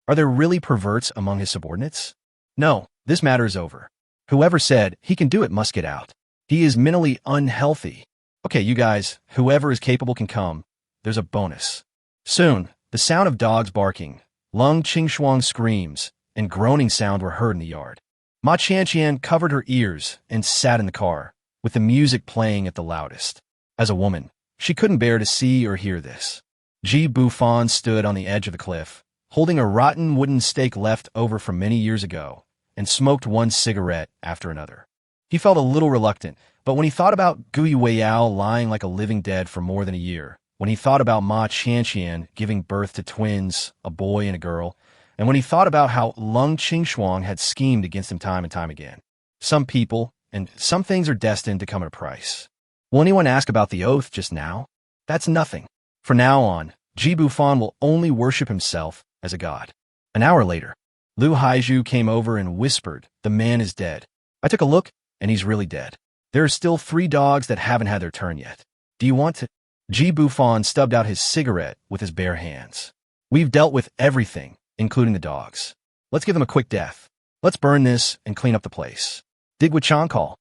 Are there really perverts among his subordinates? No, this matter is over. Whoever said he can do it must get out. He is mentally unhealthy. Okay, you guys, whoever is capable can come. There's a bonus. Soon, the sound of dogs barking, Lung Qingshuang screams, and groaning sound were heard in the yard. Ma Qianqian covered her ears and sat in the car, with the music playing at the loudest. As a woman, she couldn't bear to see or hear this. Ji Bufan stood on the edge of the cliff, holding a rotten wooden stake left over from many years ago, and smoked one cigarette after another. He felt a little reluctant, but when he thought about Gui Weiyao lying like a living dead for more than a year, when he thought about Ma Qianqian giving birth to twins, a boy and a girl, and when he thought about how Lung Qingshuang had schemed against him time and time again, some people and some things are destined to come at a price. Will anyone ask about the oath just now? That's nothing. From now on, Ji Bufan will only worship himself as a god. An hour later, Lu Haizhu came over and whispered, "The man is dead." I took a look, and he's really dead. There are still 3 dogs that haven't had their turn yet. Do you want to? Ji Bufan stubbed out his cigarette with his bare hands. We've dealt with everything, including the dogs. Let's give them a quick death. Let's burn this and clean up the place. Did Guichang call?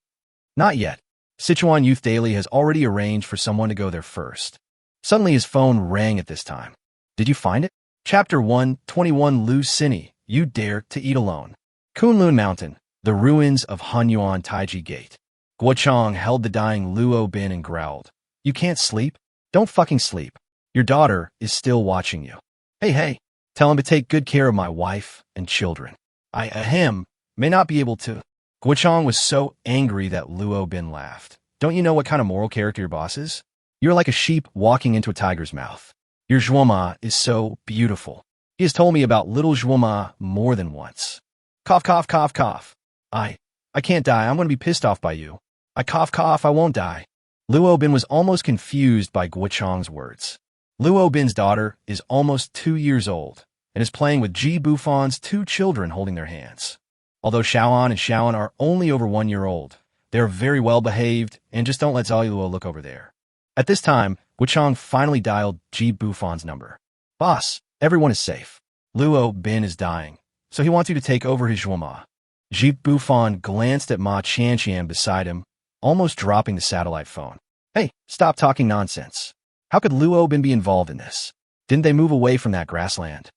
Not yet. Sichuan Youth Daily has already arranged for someone to go there first. Suddenly his phone rang at this time. Did you find it? Chapter 121 Lu Sini, you dare to eat alone. Kunlun Mountain, the ruins of Hanyuan Taiji Gate. Guochang held the dying Luo Bin and growled. You can't sleep? Don't fucking sleep. Your daughter is still watching you. Hey, tell him to take good care of my wife and children. Him, may not be able to. Guochang was so angry that Luo Bin laughed. Don't you know what kind of moral character your boss is? You're like a sheep walking into a tiger's mouth. Your Zhuoma is so beautiful. He has told me about little Zhuoma more than once. Cough, cough, cough, cough. I can't die. I'm going to be pissed off by you. I cough, cough. I won't die. Luo Bin was almost confused by Guochang's words. Luo Bin's daughter is almost 2 years old and is playing with Ji Bufan's 2 children holding their hands. Although Xiaoan and Xiaoan are only over 1 year old, they are very well behaved and just don't let Zhao look over there. At this time, Guochang finally dialed Ji Bufan's number. Boss, everyone is safe. Luo Bin is dying, so he wants you to take over his Zhuoma. Ji Bufan glanced at Ma Qianqian beside him, almost dropping the satellite phone. Hey, stop talking nonsense. How could Luo Bin be involved in this? Didn't they move away from that grassland?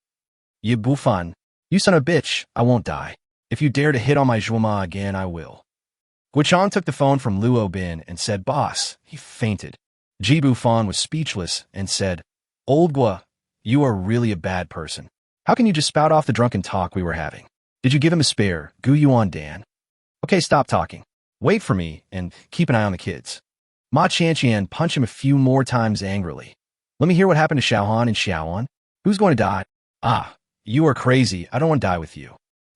Yi Bufan, you son of a bitch, I won't die. If you dare to hit on my Zhuoma again, I will. Guochang took the phone from Luo Bin and said, Boss, he fainted. Ji Bufan was speechless and said, Old Gua, you are really a bad person. How can you just spout off the drunken talk we were having? Did you give him a spare, Gu Yuan Dan? Okay, stop talking. Wait for me and keep an eye on the kids. Ma Qianqian punched him a few more times angrily. Let me hear what happened to Xiaohan and Xiaoan. Who's going to die? You are crazy. I don't want to die with you.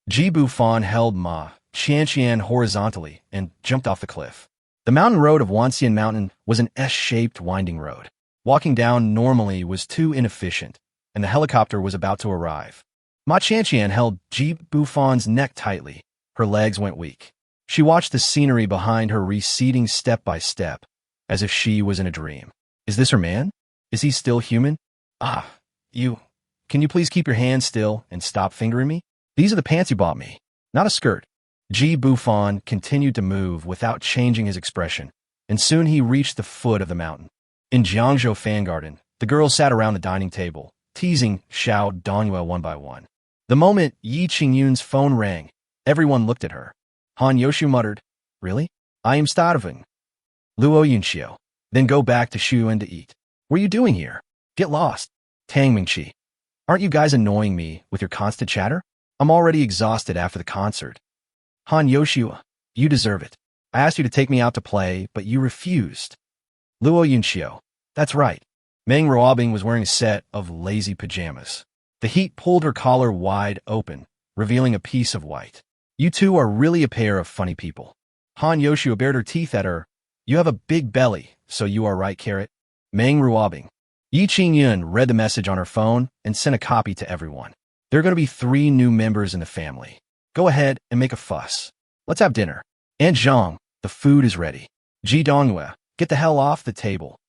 Ji Bufan held Ma Qianqian horizontally and jumped off the cliff. The mountain road of Wanxian Mountain was an S-shaped winding road. Walking down normally was too inefficient, and the helicopter was about to arrive. Ma Qianqian held Ji Bufan's neck tightly. Her legs went weak. She watched the scenery behind her receding step by step, as if she was in a dream. Is this her man? Is he still human? Can you please keep your hands still and stop fingering me? These are the pants you bought me, not a skirt. Ji Bufan continued to move without changing his expression, and soon he reached the foot of the mountain. In Jiangzhou Fan Garden, the girls sat around the dining table, teasing Xiao Dongyue one by one. The moment Yi Qingyun's phone rang, everyone looked at her. Han Yoshu muttered, Really? I am starving. Luo Yunxiu. Then go back to Shuyuan to eat. What are you doing here? Get lost. Tang Mingqi. Aren't you guys annoying me with your constant chatter? I'm already exhausted after the concert. Han Yoshu, you deserve it. I asked you to take me out to play, but you refused. Luo Yunxiu. That's right. Meng Ruobing was wearing a set of lazy pajamas. The heat pulled her collar wide open, revealing a piece of white. You two are really a pair of funny people. Han Yoshu bared her teeth at her. You have a big belly, so you are right, Carrot. Meng Ruobing. Yi Qingyun read the message on her phone and sent a copy to everyone. There are going to be 3 new members in the family. Go ahead and make a fuss. Let's have dinner. Aunt Zhang, the food is ready. Ji Dongyue, Get the hell off the table.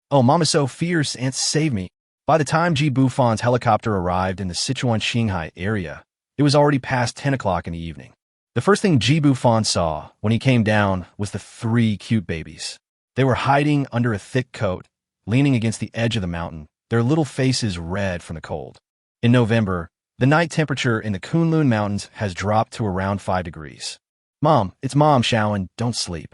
Oh, Mom is so fierce, and save me. By the time Ji Bufan's helicopter arrived in the Sichuan-Qinghai area, it was already past 10 o'clock in the evening. The first thing Ji Bufan saw when he came down was the 3 cute babies. They were hiding under a thick coat, leaning against the edge of the mountain, their little faces red from the cold. In November, the night temperature in the Kunlun Mountains has dropped to around 5 degrees. Mom, it's Mom, Shaoan, don't sleep.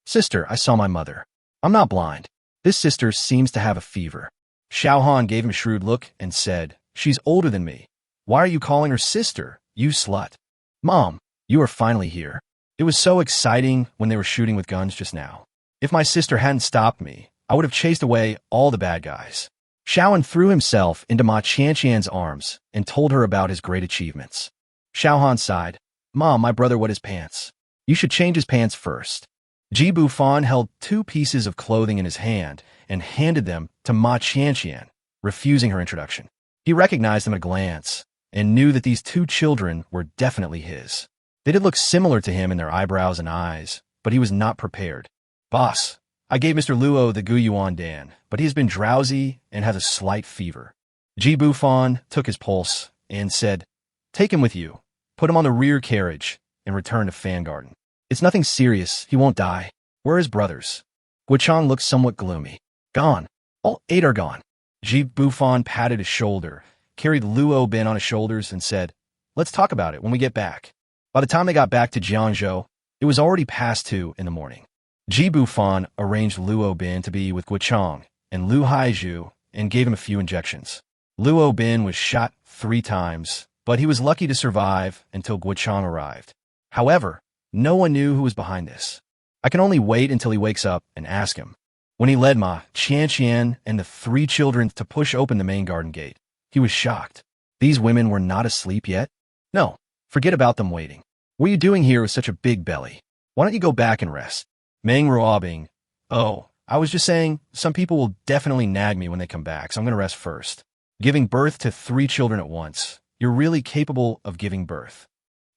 Sister, I saw my mother. I'm not blind. This sister seems to have a fever. Xiaohan gave him a shrewd look and said, She's older than me. Why are you calling her sister, you slut? Mom, you are finally here. It was so exciting when they were shooting with guns just now. If my sister hadn't stopped me, I would have chased away all the bad guys. Shaoan threw himself into Ma Qianqian's arms and told her about his great achievements. Xiaohan sighed, Mom, my brother wet his pants. You should change his pants first. Ji Bufan held 2 pieces of clothing in his hand and handed them to Ma Qianqian, refusing her introduction. He recognized them at a glance and knew that these 2 children were definitely his. They did look similar to him in their eyebrows and eyes, but he was not prepared. Boss, I gave Mr. Luo the Guyuan Dan, but he has been drowsy and has a slight fever. Ji Bufan took his pulse and said, Take him with you, put him on the rear carriage, and return to Fan Garden. It's nothing serious, he won't die. Where are his brothers? Guochang looked somewhat gloomy. Gone. All 8 are gone. Ji Bufan patted his shoulder, carried Luo Bin on his shoulders, and said, Let's talk about it when we get back. By the time they got back to Jiangzhou, it was already past 2 in the morning. Ji Bufan arranged Luo Bin to be with Guochang and Lu Haizhu and gave him a few injections. Luo Bin was shot 3 times, but he was lucky to survive until Guochang arrived. However, no one knew who was behind this. I can only wait until he wakes up and ask him. When he led Ma Qianqian and the 3 children to push open the main garden gate, he was shocked. These women were not asleep yet? No, forget about them waiting. What are you doing here with such a big belly? Why don't you go back and rest? Meng Ruobing, Oh, I was just saying, some people will definitely nag me when they come back, so I'm going to rest first. Giving birth to 3 children at once. You're really capable of giving birth.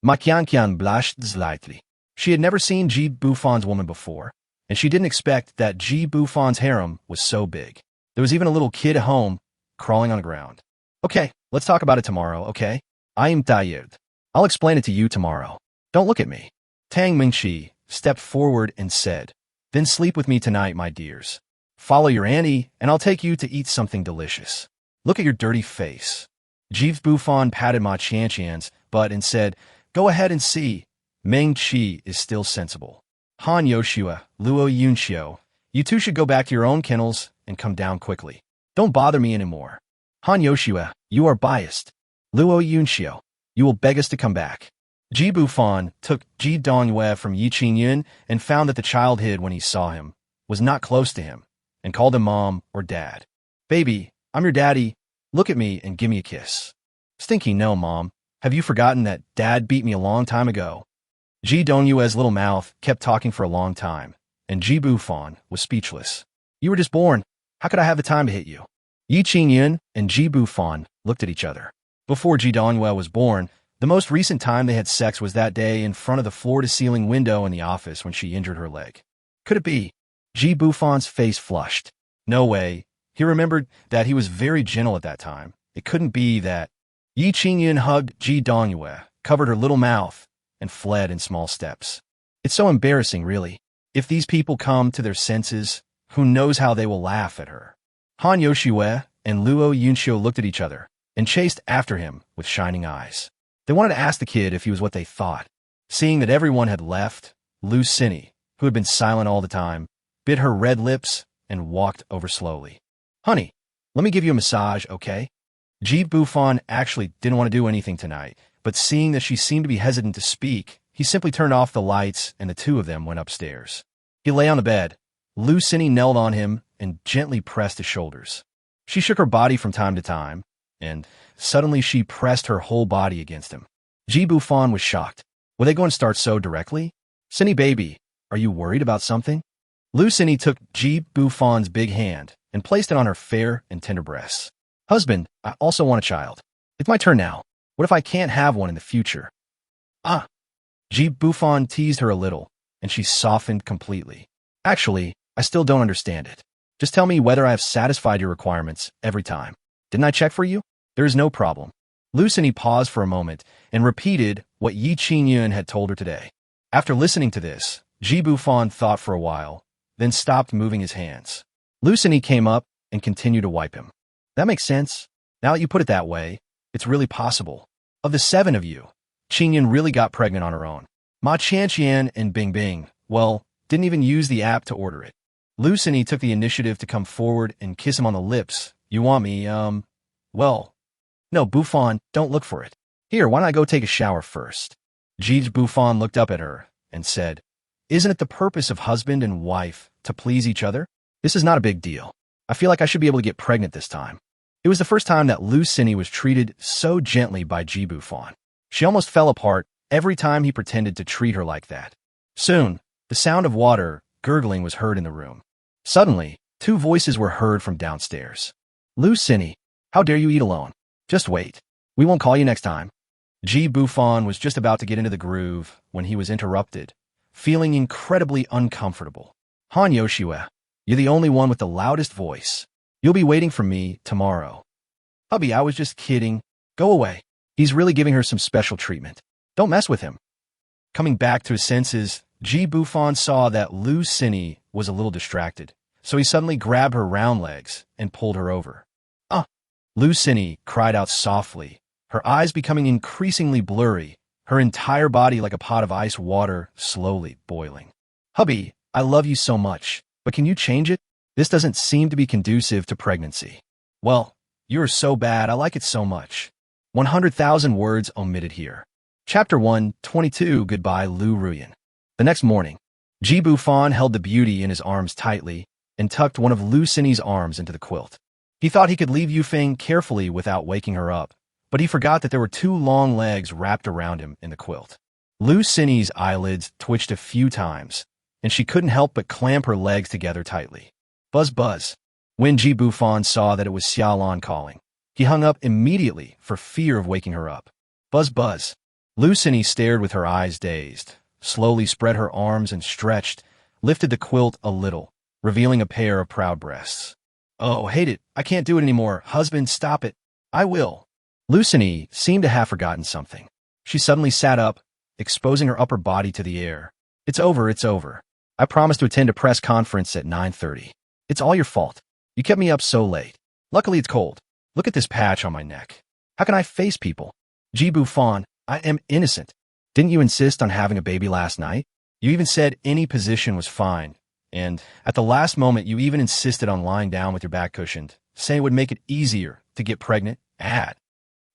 Ma Qianqian blushed slightly. She had never seen Ji Bufan's woman before, and she didn't expect that Ji Bufan's harem was so big. There was even a little kid at home, crawling on the ground. Okay, let's talk about it tomorrow, okay? I am tired. I'll explain it to you tomorrow. Don't look at me. Tang Mingqi stepped forward and said, Then sleep with me tonight, my dears. Follow your auntie, and I'll take you to eat something delicious. Look at your dirty face. Ji Bufan patted Ma Qianqian's butt and said, Go ahead and see. Meng Qi is still sensible. Han Yoshua, Luo Yunxiu, you 2 should go back to your own kennels and come down quickly. Don't bother me anymore. Han Yoshua, you are biased. Luo Yunxiu, you will beg us to come back. Ji Bufan took Ji Dongyue from Yi Qingyun and found that the child hid when he saw him, was not close to him, and called him Mom or Dad. Baby, I'm your daddy. Look at me and give me a kiss. Stinky no, Mom. Have you forgotten that Dad beat me a long time ago? Ji Dongyue's little mouth kept talking for a long time, and Ji Bufan was speechless. You were just born. How could I have the time to hit you? Yi Qingyun and Ji Bufan looked at each other. Before Ji Dongyue was born, the most recent time they had sex was that day in front of the floor-to-ceiling window in the office when she injured her leg. Could it be? Ji Bufan's face flushed. No way. He remembered that he was very gentle at that time. It couldn't be that. Yi Qingyun hugged Ji Dongyue, covered her little mouth, and fled in small steps. It's so embarrassing, really. If these people come to their senses, who knows how they will laugh at her. Han Yoshue and Luo Yunxiu looked at each other and chased after him with shining eyes. They wanted to ask the kid if he was what they thought. Seeing that everyone had left, Lu Cini, who had been silent all the time, bit her red lips and walked over slowly. Honey, let me give you a massage, okay? Ji Bufan actually didn't want to do anything tonight, but seeing that she seemed to be hesitant to speak, he simply turned off the lights and the 2 of them went upstairs. He lay on the bed. Lu Cini knelt on him and gently pressed his shoulders. She shook her body from time to time, and suddenly she pressed her whole body against him. Ji Bufan was shocked. Were they going to start so directly? Cini baby, are you worried about something? Lu Cini took Ji Bufan's big hand and placed it on her fair and tender breasts. Husband, I also want a child. It's my turn now. What if I can't have one in the future? Ah! Ji Bufan teased her a little, and she softened completely. Actually, I still don't understand it. Just tell me whether I have satisfied your requirements every time. Didn't I check for you? There is no problem. Lucini paused for a moment and repeated what Yi Qingyun had told her today. After listening to this, Ji Bufan thought for a while, then stopped moving his hands. Lucini came up and continued to wipe him. That makes sense. Now that you put it that way, it's really possible. Of the 7 of you, Qingyun really got pregnant on her own. Ma Qianqian and Bing Bing, well, didn't even use the app to order it. Lucini took the initiative to come forward and kiss him on the lips. You want me, well, no, Bufan, don't look for it. Here, why don't I go take a shower first? Ji Bufan looked up at her and said, Isn't it the purpose of husband and wife to please each other? This is not a big deal. I feel like I should be able to get pregnant this time. It was the first time that Lucini was treated so gently by Ji Bufan. She almost fell apart every time he pretended to treat her like that. Soon, the sound of water gurgling was heard in the room. Suddenly, 2 voices were heard from downstairs. Lucini, how dare you eat alone? Just wait. We won't call you next time. Ji Bufan was just about to get into the groove when he was interrupted, feeling incredibly uncomfortable. Han Yoshue, you're the only one with the loudest voice. You'll be waiting for me tomorrow. Hubby, I was just kidding. Go away. He's really giving her some special treatment. Don't mess with him. Coming back to his senses, Ji Bufan saw that Lucini was a little distracted, so he suddenly grabbed her round legs and pulled her over. Lucini cried out softly, her eyes becoming increasingly blurry, her entire body like a pot of ice water slowly boiling. Hubby, I love you so much, but can you change it? This doesn't seem to be conducive to pregnancy. Well, you're so bad, I like it so much. 100,000 words omitted here. Chapter 122, Goodbye Lu Ruyan. The next morning, Ji Bufan held the beauty in his arms tightly and tucked one of Lucini's arms into the quilt. He thought he could leave Yufeng carefully without waking her up, but he forgot that there were 2 long legs wrapped around him in the quilt. Lucini's eyelids twitched a few times, and she couldn't help but clamp her legs together tightly. Buzz buzz. When Ji Bufan saw that it was Xiaolan calling, he hung up immediately for fear of waking her up. Buzz buzz. Lucini stared with her eyes dazed, slowly spread her arms and stretched, lifted the quilt a little, revealing a pair of proud breasts. Oh, hate it. I can't do it anymore. Husband, stop it. I will. Lucini seemed to have forgotten something. She suddenly sat up, exposing her upper body to the air. It's over, it's over. I promised to attend a press conference at 9:30. It's all your fault. You kept me up so late. Luckily, it's cold. Look at this patch on my neck. How can I face people? Ji Bufan, I am innocent. Didn't you insist on having a baby last night? You even said any position was fine. And at the last moment, you even insisted on lying down with your back cushioned, saying it would make it easier to get pregnant.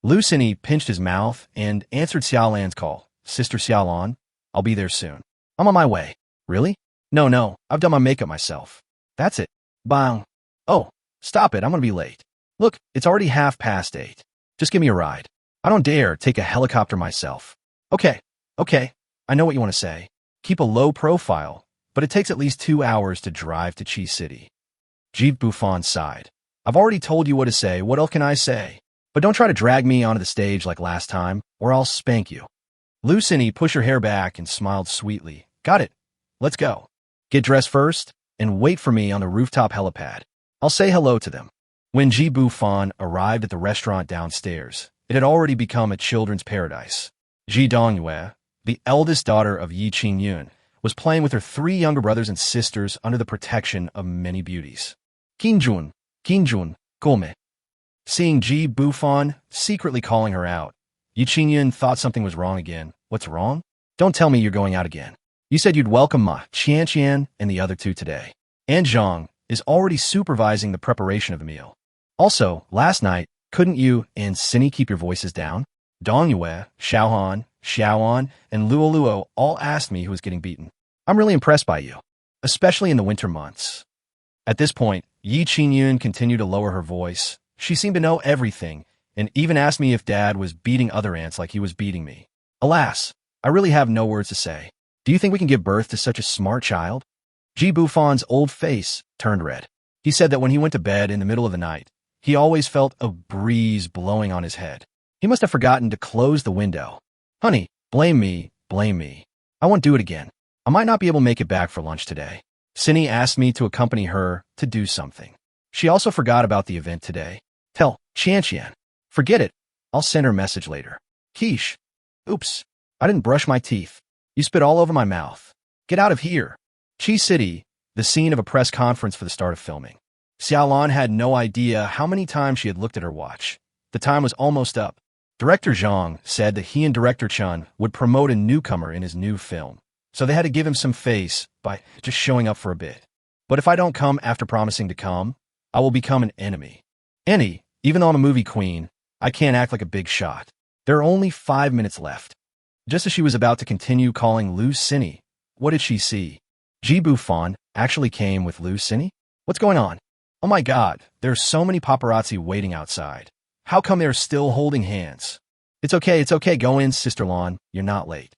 Lucini pinched his mouth and answered Xiaolan's call. Sister Xiaolan, I'll be there soon. I'm on my way. Really? No, I've done my makeup myself. That's it. Bang. Oh, stop it, I'm gonna be late. Look, it's already 8:30. Just give me a ride. I don't dare take a helicopter myself. Okay, I know what you want to say. Keep a low profile, but it takes at least 2 hours to drive to Chi City. Ji Bufan sighed. I've already told you what to say, what else can I say? But don't try to drag me onto the stage like last time, or I'll spank you. Lucini pushed her hair back and smiled sweetly. Got it. Let's go. Get dressed first, and wait for me on the rooftop helipad. I'll say hello to them. When Ji Bufan arrived at the restaurant downstairs, it had already become a children's paradise. Ji Dongyue, the eldest daughter of Yi Qingyun, was playing with her 3 younger brothers and sisters under the protection of many beauties. Qingjun, Gome. Seeing Ji Bufan secretly calling her out, Yi Qingyun thought something was wrong again. What's wrong? Don't tell me you're going out again. You said you'd welcome Ma Qianqian and the other 2 today. And Zhang is already supervising the preparation of the meal. Also, last night, couldn't you and Cinny keep your voices down? Dongyue, Xiaoan, and Luo all asked me who was getting beaten. I'm really impressed by you, especially in the winter months. At this point, Yi Qingyun continued to lower her voice. She seemed to know everything, and even asked me if Dad was beating other ants like he was beating me. Alas, I really have no words to say. Do you think we can give birth to such a smart child? Ji Bufan's old face turned red. He said that when he went to bed in the middle of the night, he always felt a breeze blowing on his head. He must have forgotten to close the window. Honey, blame me. I won't do it again. I might not be able to make it back for lunch today. Cindy asked me to accompany her to do something. She also forgot about the event today. Tell Qian. Forget it. I'll send her a message later. Quiche. Oops. I didn't brush my teeth. You spit all over my mouth. Get out of here. Chi City, the scene of a press conference for the start of filming. Xiaolan had no idea how many times she had looked at her watch. The time was almost up. Director Zhang said that he and Director Chun would promote a newcomer in his new film, so they had to give him some face by just showing up for a bit. But if I don't come after promising to come, I will become an enemy. Even though I'm a movie queen, I can't act like a big shot. There are only 5 minutes left. Just as she was about to continue calling Lu Cini, what did she see? Ji Bufan actually came with Lu Cini? What's going on? Oh my god, there's so many paparazzi waiting outside. How come they're still holding hands? It's okay, go in, Sister Lawn, you're not late.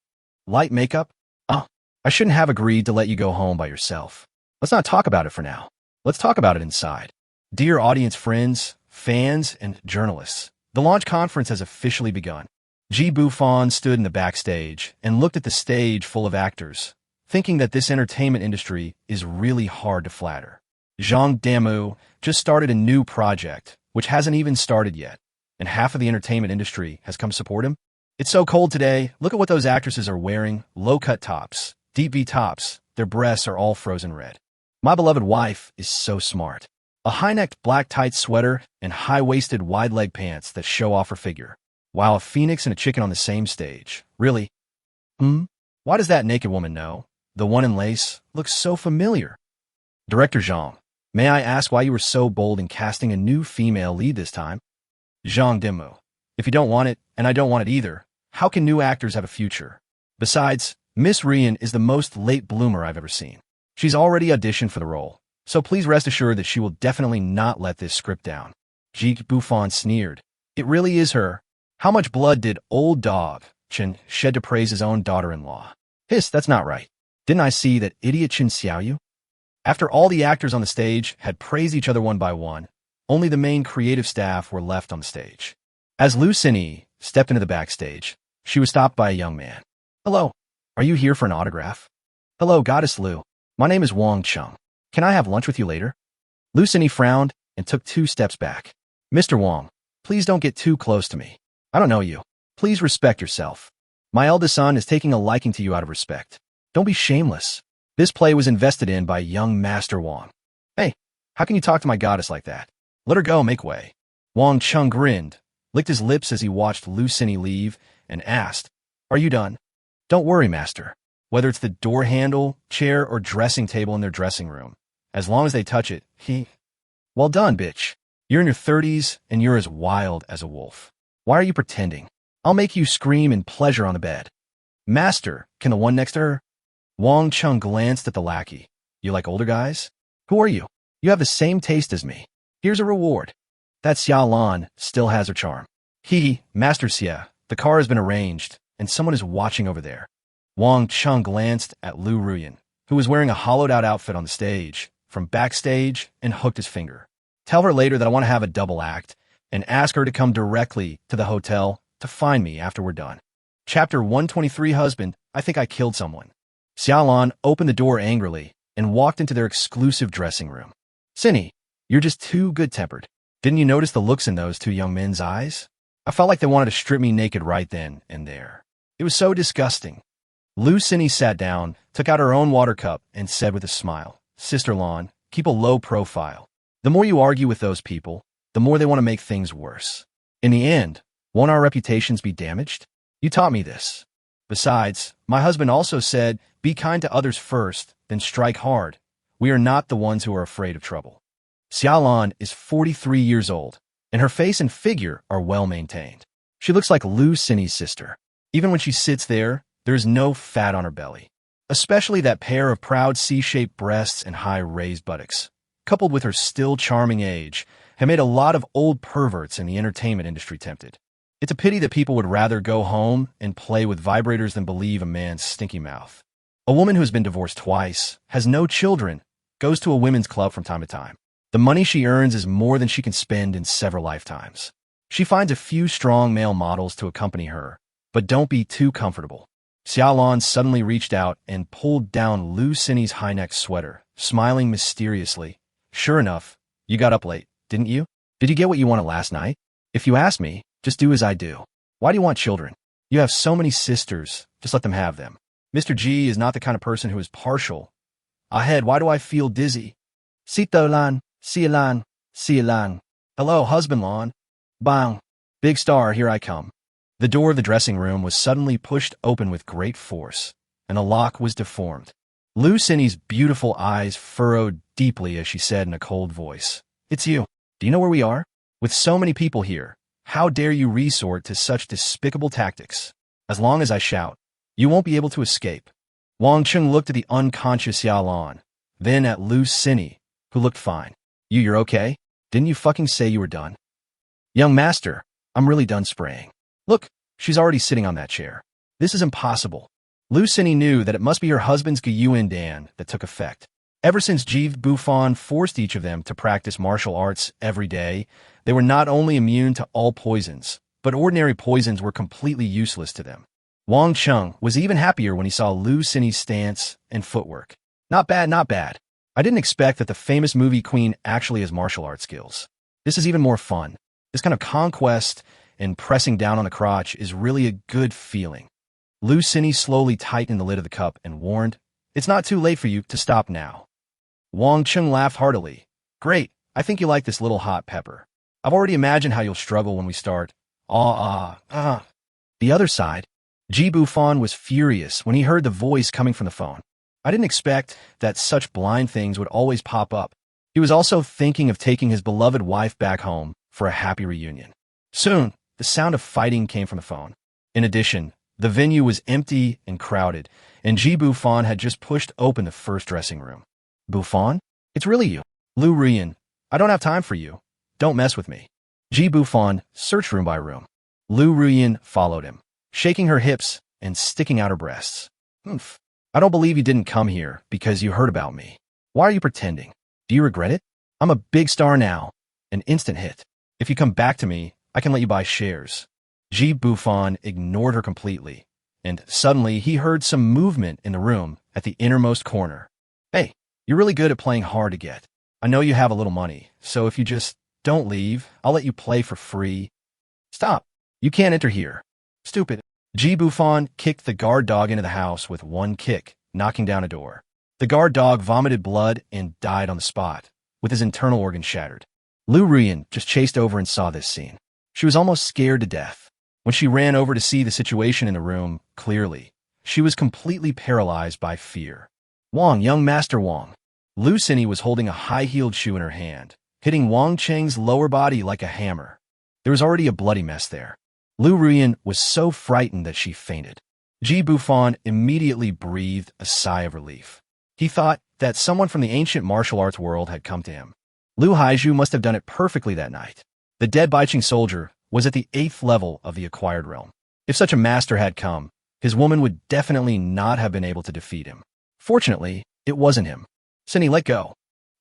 Light makeup? Oh, I shouldn't have agreed to let you go home by yourself. Let's not talk about it for now. Let's talk about it inside. Dear audience friends, fans, and journalists, the launch conference has officially begun. Ji Bufan stood in the backstage and looked at the stage full of actors, thinking that this entertainment industry is really hard to flatter. Zhang Damu just started a new project, which hasn't even started yet, and half of the entertainment industry has come support him. It's so cold today. Look at what those actresses are wearing. Low-cut tops, deep V tops. Their breasts are all frozen red. My beloved wife is so smart. A high-necked black tight sweater and high-waisted wide-leg pants that show off her figure. Wow, a phoenix and a chicken on the same stage. Really? Why does that naked woman know? The one in lace looks so familiar. Director Zhang, may I ask why you were so bold in casting a new female lead this time? Zhang Dimu, if you don't want it, and I don't want it either, how can new actors have a future? Besides, Miss Rian is the most late bloomer I've ever seen. She's already auditioned for the role, so please rest assured that she will definitely not let this script down. Ji Bufan sneered. It really is her. How much blood did old dog Chen shed to praise his own daughter-in-law? Hiss, that's not right. Didn't I see that idiot Chen Xiaoyu? After all the actors on the stage had praised each other one by one, only the main creative staff were left on the stage. As Lu Cini stepped into the backstage, she was stopped by a young man. Hello, are you here for an autograph? Hello, Goddess Lu. My name is Wang Chung. Can I have lunch with you later? Lu Cini frowned and took 2 steps back. Mr. Wang, please don't get too close to me. I don't know you. Please respect yourself. My eldest son is taking a liking to you out of respect. Don't be shameless. This play was invested in by young Master Wang. Hey, how can you talk to my goddess like that? Let her go, make way. Wang Chung grinned, licked his lips as he watched Lu Cini leave, and asked, Are you done? Don't worry, Master. Whether it's the door handle, chair, or dressing table in their dressing room, as long as they touch it, Well done, bitch. You're in your 30s, and you're as wild as a wolf. Why are you pretending? I'll make you scream in pleasure on the bed. Master, can the one next to her? Wang Chung glanced at the lackey. You like older guys? Who are you? You have the same taste as me. Here's a reward. That Xia Lan still has her charm. Master Xia, the car has been arranged, and someone is watching over there. Wang Chung glanced at Lu Ruyan, who was wearing a hollowed-out outfit on the stage, from backstage, and hooked his finger. Tell her later that I want to have a double act, and ask her to come directly to the hotel to find me after we're done. Chapter 123, Husband, I think I killed someone. Xiaolan opened the door angrily and walked into their exclusive dressing room. Cini, you're just too good-tempered. Didn't you notice the looks in those 2 young men's eyes? I felt like they wanted to strip me naked right then and there. It was so disgusting. Lu Cini sat down, took out her own water cup, and said with a smile, Sister Lawn, keep a low profile. The more you argue with those people, the more they want to make things worse. In the end, won't our reputations be damaged? You taught me this. Besides, my husband also said, be kind to others first, then strike hard. We are not the ones who are afraid of trouble. Xiaolan is 43 years old, and her face and figure are well maintained. She looks like Lu Cini's sister. Even when she sits there is no fat on her belly. Especially that pair of proud C-shaped breasts and high raised buttocks, coupled with her still charming age, have made a lot of old perverts in the entertainment industry tempted. It's a pity that people would rather go home and play with vibrators than believe a man's stinky mouth. A woman who has been divorced twice, has no children, goes to a women's club from time to time. The money she earns is more than she can spend in several lifetimes. She finds a few strong male models to accompany her, but don't be too comfortable. Xiaolan suddenly reached out and pulled down Lu Cini's high-neck sweater smiling mysteriously. Sure enough, you got up late, didn't you? Did you get what you wanted last night? If you ask me, just do as I do. Why do you want children? You have so many sisters, just let them have them. Mr. G is not the kind of person who is partial. Ahead, why do I feel dizzy? Sito lan, sialan, sialan. Hello, husband lan. Bang. Big star, here I come. The door of the dressing room was suddenly pushed open with great force, and the lock was deformed. Lu Cindy's beautiful eyes furrowed deeply as she said in a cold voice, "It's you. Do you know where we are? With so many people here, how dare you resort to such despicable tactics? As long as I shout, you won't be able to escape." Wang Chung looked at the unconscious Xiao Lan, then at Lu Cindy, who looked fine. You're okay? Didn't you fucking say you were done? Young master, I'm really done spraying. Look, she's already sitting on that chair. This is impossible. Lu Cindy knew that it must be her husband's Guyuan Dan that took effect. Ever since Bufan forced each of them to practice martial arts every day, they were not only immune to all poisons, but ordinary poisons were completely useless to them. Wang Chung was even happier when he saw Lu Cindy's stance and footwork. Not bad, not bad. I didn't expect that the famous movie queen actually has martial arts skills. This is even more fun. This kind of conquest and pressing down on the crotch is really a good feeling. Lu Cindy slowly tightened the lid of the cup and warned, "It's not too late for you to stop now." Wang Chung laughed heartily. "Great, I think you like this little hot pepper. I've already imagined how you'll struggle when we start." The other side, Bufan was furious when he heard the voice coming from the phone. I didn't expect that such blind things would always pop up. He was also thinking of taking his beloved wife back home for a happy reunion. Soon, the sound of fighting came from the phone. In addition, the venue was empty and crowded, and Bufan had just pushed open the first dressing room. "Bufan? It's really you. Lu Ruyan. I don't have time for you. Don't mess with me." Bufan searched room by room. Lu Ruyan followed him, shaking her hips and sticking out her breasts. "Humph. I don't believe you didn't come here because you heard about me. Why are you pretending? Do you regret it? I'm a big star now, an instant hit. If you come back to me, I can let you buy shares." Bufan ignored her completely, and suddenly he heard some movement in the room at the innermost corner. "Hey, you're really good at playing hard to get. I know you have a little money, so if you just don't leave, I'll let you play for free." "Stop. You can't enter here. Stupid." Bufan kicked the guard dog into the house with one kick, knocking down a door. The guard dog vomited blood and died on the spot, with his internal organs shattered. Lu Ruyan just chased over and saw this scene. She was almost scared to death. When she ran over to see the situation in the room clearly, she was completely paralyzed by fear. "Wang, young master Wang." Lu Cindy was holding a high-heeled shoe in her hand, hitting Wang Cheng's lower body like a hammer. There was already a bloody mess there. Lu Ruyan was so frightened that she fainted. Bufan immediately breathed a sigh of relief. He thought that someone from the ancient martial arts world had come to him. Lu Haizhu must have done it perfectly that night. The dead Baiqing soldier was at the 8th level of the acquired realm. If such a master had come, his woman would definitely not have been able to defeat him. Fortunately, it wasn't him. "Cindy, let go."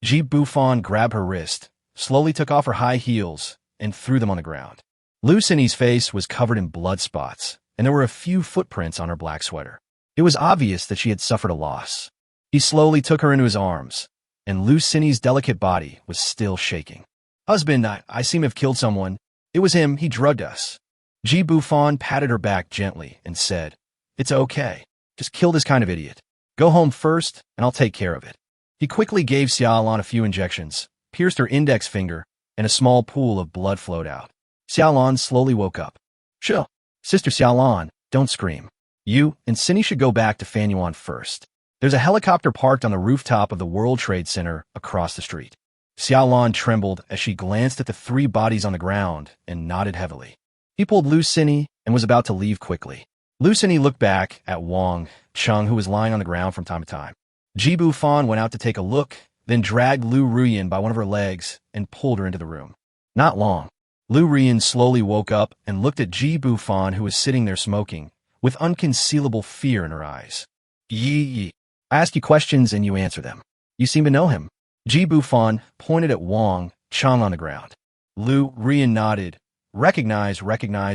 Bufan grabbed her wrist, slowly took off her high heels, and threw them on the ground. Lu Cindy's face was covered in blood spots, and there were a few footprints on her black sweater. It was obvious that she had suffered a loss. He slowly took her into his arms, and Lu Cindy's delicate body was still shaking. "Husband, I seem to have killed someone. It was him, he drugged us." Bufan patted her back gently and said, "It's okay. Just kill this kind of idiot. Go home first, and I'll take care of it." He quickly gave Xiaolan a few injections, pierced her index finger, and a small pool of blood flowed out. Xiaolan slowly woke up. "Sure. Sister Xiaolan, don't scream. You and Cindy should go back to Fanyuan first. There's a helicopter parked on the rooftop of the World Trade Center across the street." Xiaolan trembled as she glanced at the 3 bodies on the ground and nodded heavily. He pulled Lu Cindy and was about to leave quickly. Lu Cindy looked back at Wang Chung, who was lying on the ground from time to time. Bufan went out to take a look, then dragged Lu Ruyan by one of her legs and pulled her into the room. Not long. Lu Ruyan slowly woke up and looked at Bufan, who was sitting there smoking, with unconcealable fear in her eyes. "Yi. I ask you questions and you answer them. You seem to know him." Bufan pointed at Wang Chung on the ground. Lu Ruyan nodded. Recognize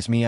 me,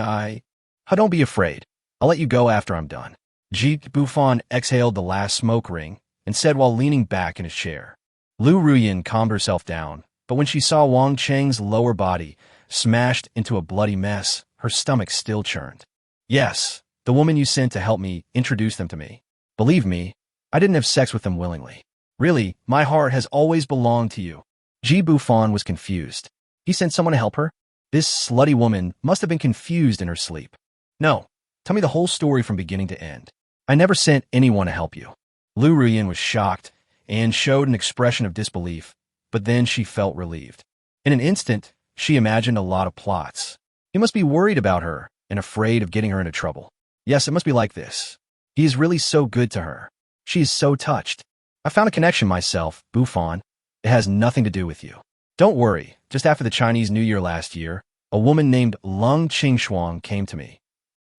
Don't be afraid. I'll let you go after I'm done." Bufan exhaled the last smoke ring, and said while leaning back in his chair. Lu Ruyin calmed herself down, but when she saw Wang Cheng's lower body smashed into a bloody mess, her stomach still churned. Yes, the woman you sent to help me introduced them to me. Believe me, I didn't have sex with them willingly. Really, my heart has always belonged to you. Ji Bufan was confused. He sent someone to help her? This slutty woman must have been confused in her sleep. No, tell me the whole story from beginning to end. I never sent anyone to help you. Lu Ruyin was shocked and showed an expression of disbelief, but then she felt relieved. In an instant, she imagined a lot of plots. He must be worried about her and afraid of getting her into trouble. Yes, it must be like this. He is really so good to her. She is so touched. I found a connection myself, Bufan. It has nothing to do with you. Don't worry, just after the Chinese New Year last year, a woman named Lung Qingshuang came to me.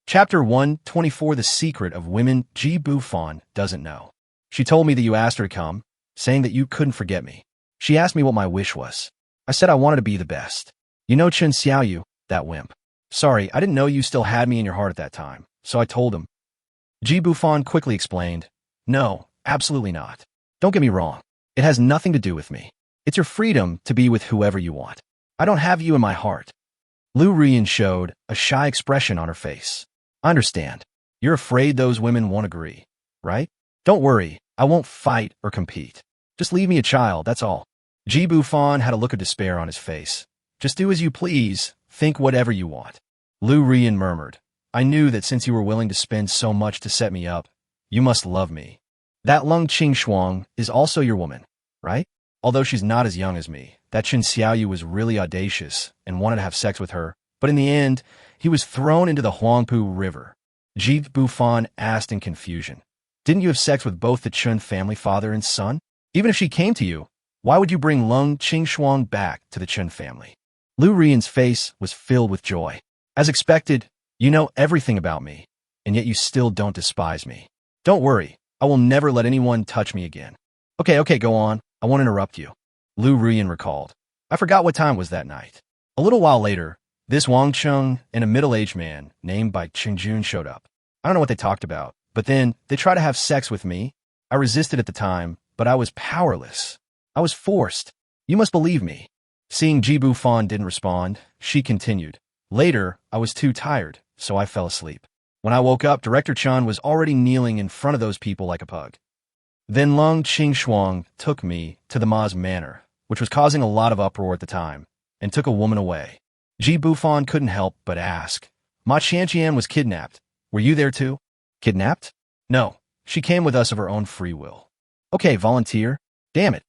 Chapter 124 The Secret of Women Ji Bufan doesn't know. She told me that you asked her to come, saying that you couldn't forget me. She asked me what my wish was. I said I wanted to be the best. You know Chen Xiaoyu, that wimp. Sorry, I didn't know you still had me in your heart at that time, so I told him. Ji Bufan quickly explained, No, absolutely not. Don't get me wrong. It has nothing to do with me. It's your freedom to be with whoever you want. I don't have you in my heart. Lu Ruyin showed a shy expression on her face. I understand. You're afraid those women won't agree, right? Don't worry, I won't fight or compete. Just leave me a child, that's all. Ji Bufan had a look of despair on his face. Just do as you please, think whatever you want. Lu Ruyin murmured, I knew that since you were willing to spend so much to set me up, you must love me. That Lung Qingshuang is also your woman, right? Although she's not as young as me, that Chen Xiaoyu was really audacious and wanted to have sex with her, but in the end, he was thrown into the Huangpu River. Ji Bufan asked in confusion, Didn't you have sex with both the Chen family father and son? Even if she came to you, why would you bring Lung Qingshuang back to the Chen family? Lu Ruyin's face was filled with joy. As expected, you know everything about me, and yet you still don't despise me. Don't worry, I will never let anyone touch me again. Okay, go on. I won't interrupt you. Lu Ruyin recalled. I forgot what time it was that night. A little while later, this Wang Cheng and a middle-aged man named by Qingjun showed up. I don't know what they talked about, but then they tried to have sex with me. I resisted at the time, but I was powerless. I was forced. You must believe me. Seeing Ji Bufan didn't respond, she continued. Later, I was too tired, so I fell asleep. When I woke up, Director Chun was already kneeling in front of those people like a pug. Then Lung Qingshuang took me to the Ma's manor, which was causing a lot of uproar at the time, and took a woman away. Ji Bufan couldn't help but ask, Ma Qianqian was kidnapped. Were you there too? Kidnapped? No, she came with us of her own free will. Okay, volunteer. Damn it.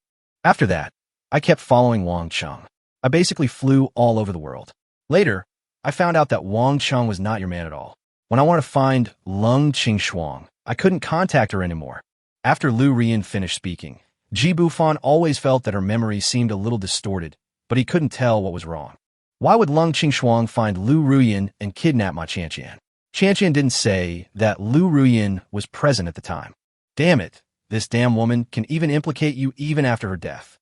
After that, I kept following Wang Cheng. I basically flew all over the world. Later, I found out that Wang Cheng was not your man at all. When I wanted to find Lung Qingshuang, I couldn't contact her anymore. After Lu Ruyin finished speaking, Ji Bufan always felt that her memory seemed a little distorted, but he couldn't tell what was wrong. Why would Lung Qingshuang find Lu Ruyin and kidnap Ma Qianqian? Qianqian didn't say that Lu Ruyin was present at the time. Damn it, this damn woman can even implicate you even after her death.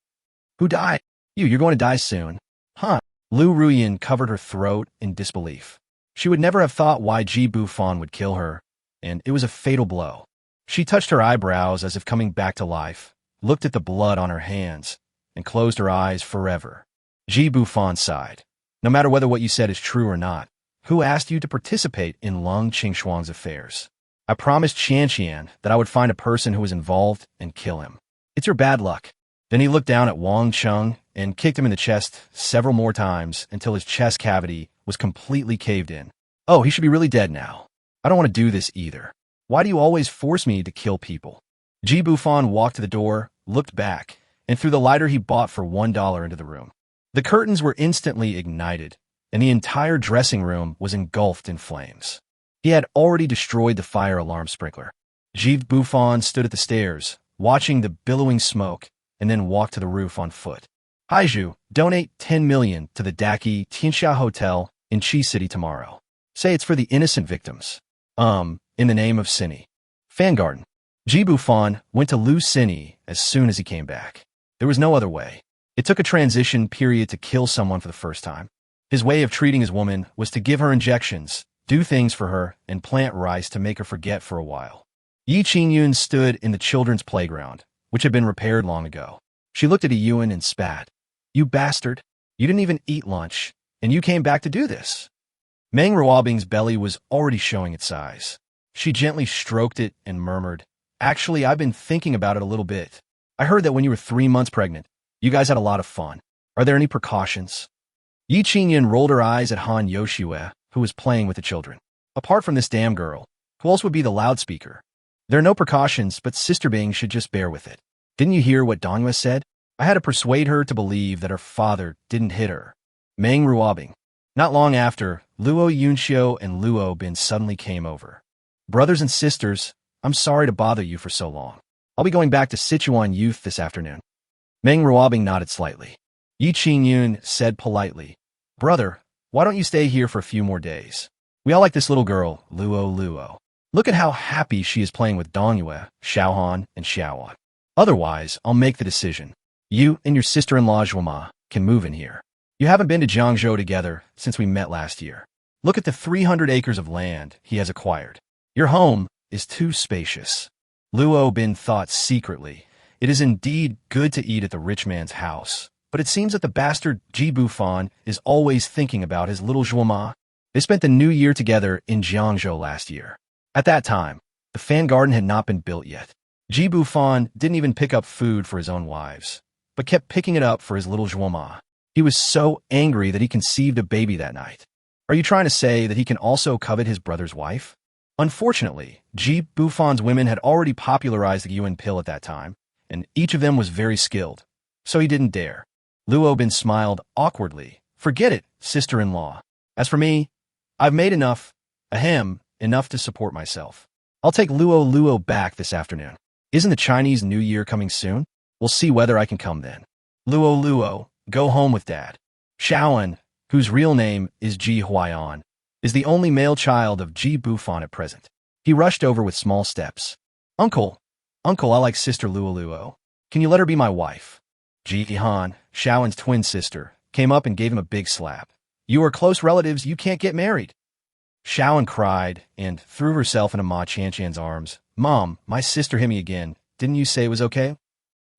Who died? You're going to die soon. Huh? Lu Ruyin covered her throat in disbelief. She would never have thought why Ji Bufan would kill her, and it was a fatal blow. She touched her eyebrows as if coming back to life, looked at the blood on her hands, and closed her eyes forever. Ji Bufan sighed. No matter whether what you said is true or not, who asked you to participate in Lung Qingshuang's affairs? I promised Qianqian that I would find a person who was involved and kill him. It's your bad luck. Then he looked down at Wang Cheng and kicked him in the chest several more times until his chest cavity was completely caved in. Oh, he should be really dead now. I don't want to do this either. Why do you always force me to kill people? Ji Bufan walked to the door, looked back, and threw the lighter he bought for $1 into the room. The curtains were instantly ignited, and the entire dressing room was engulfed in flames. He had already destroyed the fire alarm sprinkler. Ji Bufan stood at the stairs, watching the billowing smoke, and then walked to the roof on foot. Haiju, donate 10 million to the Daki Tianxia Hotel in Chi City tomorrow. Say it's for the innocent victims. In the name of Cine. Fangarden. Ji Bufan went to Lu Cine as soon as he came back. There was no other way. It took a transition period to kill someone for the first time. His way of treating his woman was to give her injections, do things for her, and plant rice to make her forget for a while. Yi Qingyun stood in the children's playground, which had been repaired long ago. She looked at Yun and spat. You bastard. You didn't even eat lunch, and you came back to do this. Meng Ruobing's belly was already showing its size. She gently stroked it and murmured, Actually, I've been thinking about it a little bit. I heard that when you were 3 months pregnant, you guys had a lot of fun. Are there any precautions? Yi Qingyun rolled her eyes at Han Yoshue, who was playing with the children. Apart from this damn girl, who else would be the loudspeaker? There are no precautions, but Sister Bing should just bear with it. Didn't you hear what Donghua said? I had to persuade her to believe that her father didn't hit her. Meng Ruobing. Not long after, Luo Yunxiu and Luo Bin suddenly came over. Brothers and sisters, I'm sorry to bother you for so long. I'll be going back to Sichuan Youth this afternoon. Meng Ruobing nodded slightly. Yi Qingyun said politely, Brother, why don't you stay here for a few more days? We all like this little girl, Luo. Look at how happy she is playing with Dongyue, Xiaohan, and Xiaoan. Otherwise, I'll make the decision. You and your sister-in-law Zhuoma can move in here. You haven't been to Jiangzhou together since we met last year. Look at the 300 acres of land he has acquired. Your home is too spacious. Luo Bin thought secretly, it is indeed good to eat at the rich man's house, but it seems that the bastard Ji Bufan is always thinking about his little Zhuoma. They spent the new year together in Jiangzhou last year. At that time, the fan garden had not been built yet. Ji Bufan didn't even pick up food for his own wives, but kept picking it up for his little Zhuoma. He was so angry that he conceived a baby that night. Are you trying to say that he can also covet his brother's wife? Unfortunately, Ji Bufan's women had already popularized the Yuan pill at that time, and each of them was very skilled, so he didn't dare. Luo Bin smiled awkwardly. Forget it, sister-in-law. As for me, I've made enough to support myself. I'll take Luo back this afternoon. Isn't the Chinese New Year coming soon? We'll see whether I can come then. Luo, go home with Dad. Xiaoan, whose real name is Ji Huaian, is the only male child of Ji Bufan at present. He rushed over with small steps. Uncle, I like Sister Luo. Can you let her be my wife? Ji Han, Xiaoan's twin sister, came up and gave him a big slap. You are close relatives, you can't get married. Xiaoan cried and threw herself into Ma Qianqian's arms. Mom, my sister hit me again. Didn't you say it was okay?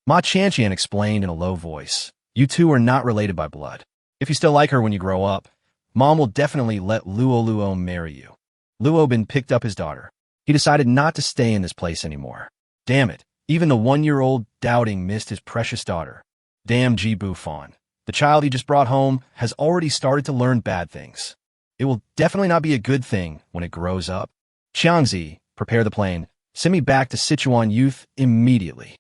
Ma Qianqian explained in a low voice. You two are not related by blood. If you still like her when you grow up, Mom will definitely let Luo marry you. Luo Bin picked up his daughter. He decided not to stay in this place anymore. Damn it, even the 1-year-old doubting missed his precious daughter. Damn Ji Bufan. The child he just brought home has already started to learn bad things. It will definitely not be a good thing when it grows up. Xiangzi, prepare the plane. Send me back to Sichuan Youth immediately.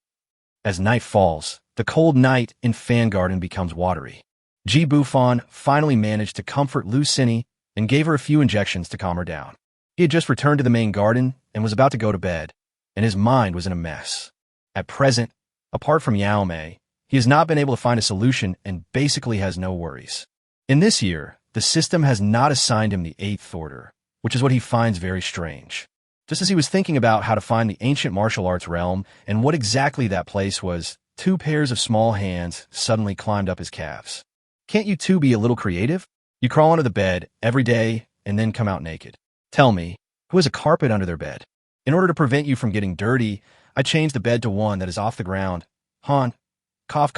As night falls, the cold night in Fan Garden becomes watery. Ji Bufan finally managed to comfort Lu Cini and gave her a few injections to calm her down. He had just returned to the main garden and was about to go to bed, and his mind was in a mess. At present, apart from Yao Mei, he has not been able to find a solution and basically has no worries. In this year, the system has not assigned him the 8th order, which is what he finds very strange. Just as he was thinking about how to find the ancient martial arts realm and what exactly that place was, 2 pairs of small hands suddenly climbed up his calves. Can't you two be a little creative? You crawl under the bed every day and then come out naked. Tell me, who has a carpet under their bed? In order to prevent you from getting dirty, I changed the bed to one that is off the ground. Han, cough.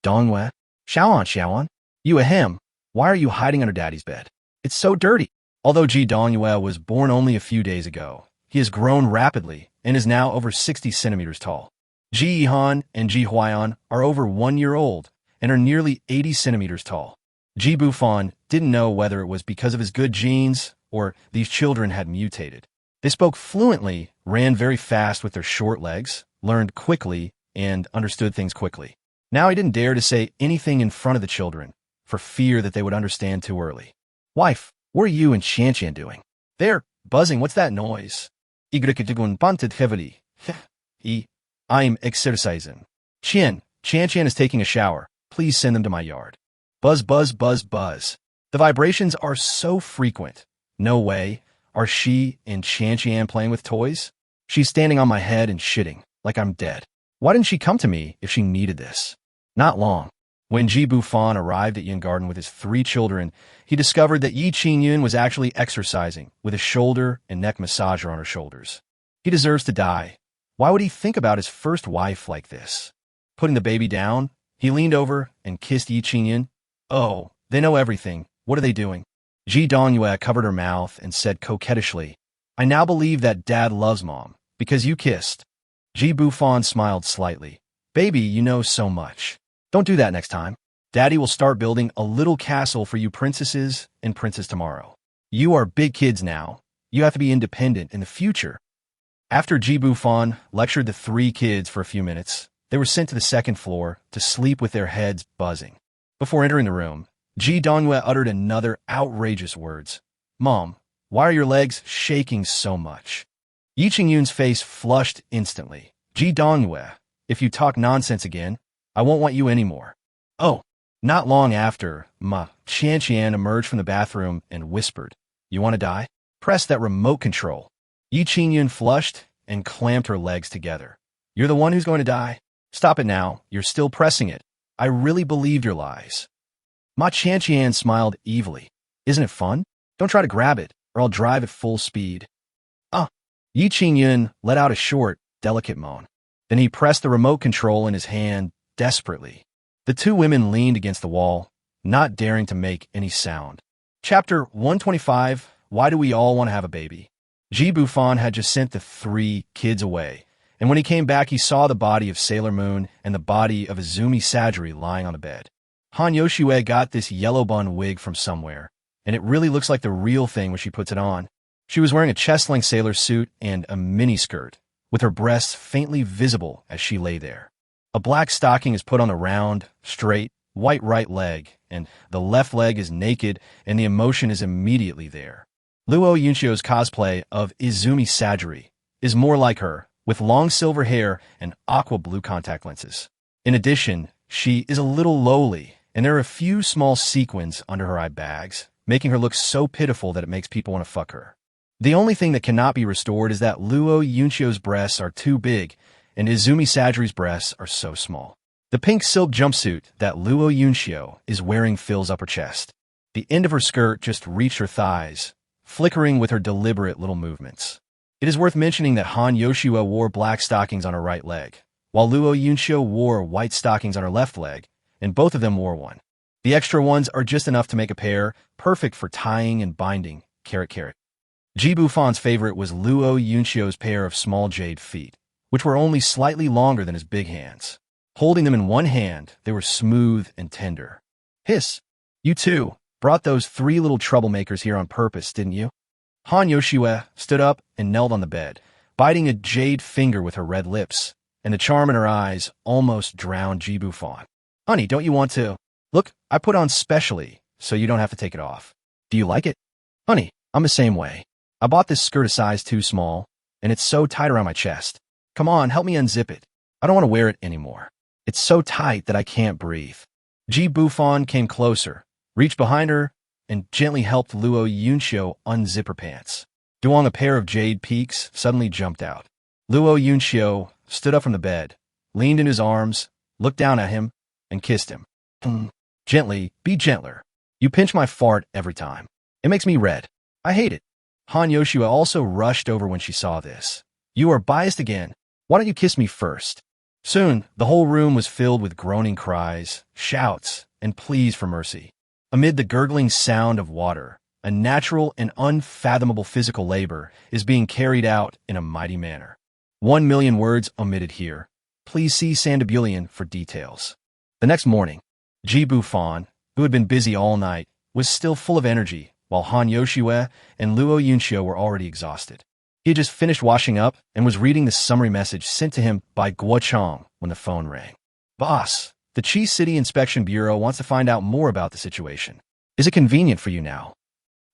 Donghua, Xiaoan, you ahem. Why are you hiding under Daddy's bed? It's so dirty. Although Ji Donghua was born only a few days ago, he has grown rapidly and is now over 60 centimeters tall. Ji Han and Ji Huaian are over 1 year old and are nearly 80 centimeters tall. Ji Bufan didn't know whether it was because of his good genes or these children had mutated. They spoke fluently, ran very fast with their short legs, learned quickly, and understood things quickly. Now he didn't dare to say anything in front of the children, for fear that they would understand too early. Wife, what are you and Qianqian doing? They're buzzing. What's that noise? I'm exercising. Qianqian is taking a shower. Please send them to my yard. Buzz. The vibrations are so frequent. No way. Are she and Qianqian playing with toys? She's standing on my head and shitting, like I'm dead. Why didn't she come to me if she needed this? Not long. When Ji Bufan arrived at Yin Garden with his 3 children, he discovered that Yi Qingyun was actually exercising with a shoulder and neck massager on her shoulders. He deserves to die. Why would he think about his first wife like this? Putting the baby down, he leaned over and kissed Yi Qingyan. Oh, they know everything. What are they doing? Ji Dongyue covered her mouth and said coquettishly, I now believe that Dad loves Mom, because you kissed. Ji Bufan smiled slightly. Baby, you know so much. Don't do that next time. Daddy will start building a little castle for you princesses and princes tomorrow. You are big kids now. You have to be independent in the future. After Ji Bufan lectured the 3 kids for a few minutes, they were sent to the 2nd floor to sleep with their heads buzzing. Before entering the room, Ji Dongyue uttered another outrageous words. Mom, why are your legs shaking so much? Yi Qingyun's face flushed instantly. Ji Dongyue, if you talk nonsense again, I won't want you anymore. Oh, not long after, Ma Qianqian emerged from the bathroom and whispered, You want to die? Press that remote control. Yi Qingyun flushed and clamped her legs together. You're the one who's going to die? Stop it now. You're still pressing it. I really believed your lies. Ma Qianqian smiled evilly. Isn't it fun? Don't try to grab it, or I'll drive at full speed. Yi Qingyun let out a short, delicate moan. Then he pressed the remote control in his hand desperately. The 2 women leaned against the wall, not daring to make any sound. Chapter 125, Why Do We All Want to Have a Baby? Ji Bufan had just sent the 3 kids away, and when he came back he saw the body of Sailor Moon and the body of Izumi Sajiri lying on the bed. Han Yoshue got this yellow bun wig from somewhere, and it really looks like the real thing when she puts it on. She was wearing a chest-length sailor suit and a miniskirt, with her breasts faintly visible as she lay there. A black stocking is put on the round, straight, white right leg, and the left leg is naked, and the emotion is immediately there. Luo Yunxio's cosplay of Izumi Sajiri is more like her, with long silver hair and aqua blue contact lenses. In addition, she is a little lowly, and there are a few small sequins under her eye bags, making her look so pitiful that it makes people want to fuck her. The only thing that cannot be restored is that Luo Yunxio's breasts are too big, and Izumi Sajiri's breasts are so small. The pink silk jumpsuit that Luo Yunxio is wearing fills up her chest. The end of her skirt just reached her thighs, flickering with her deliberate little movements. It is worth mentioning that Han Yoshua wore black stockings on her right leg, while Luo Yunxio wore white stockings on her left leg, and both of them wore one. The extra ones are just enough to make a pair, perfect for tying and binding, caret caret. Ji Bufan's favorite was Luo Yunxio's pair of small jade feet, which were only slightly longer than his big hands. Holding them in one hand, they were smooth and tender. Hiss! You too brought those 3 little troublemakers here on purpose, didn't you? Han Yoshue stood up and knelt on the bed, biting a jade finger with her red lips, and the charm in her eyes almost drowned Ji Bufan. Honey, don't you want to? Look, I put on specially, so you don't have to take it off. Do you like it? Honey, I'm the same way. I bought this skirt a size too small, and it's so tight around my chest. Come on, help me unzip it. I don't want to wear it anymore. It's so tight that I can't breathe. Ji Bufan came closer, reached behind her, and gently helped Luo Yunxio unzip her pants. Duong, a pair of jade peaks, suddenly jumped out. Luo Yunxio stood up from the bed, leaned in his arms, looked down at him, and kissed him. Gently, be gentler. You pinch my fart every time. It makes me red. I hate it. Han Yoshua also rushed over when she saw this. You are biased again. Why don't you kiss me first? Soon, the whole room was filled with groaning cries, shouts, and pleas for mercy. Amid the gurgling sound of water, a natural and unfathomable physical labor is being carried out in a mighty manner. 1,000,000 words omitted here. Please see Sandabulian for details. The next morning, Ji Bufan, who had been busy all night, was still full of energy, while Han Yoshue and Luo Yunxio were already exhausted. He had just finished washing up and was reading the summary message sent to him by Guo Chong when the phone rang. Boss, the Chi City Inspection Bureau wants to find out more about the situation. Is it convenient for you now?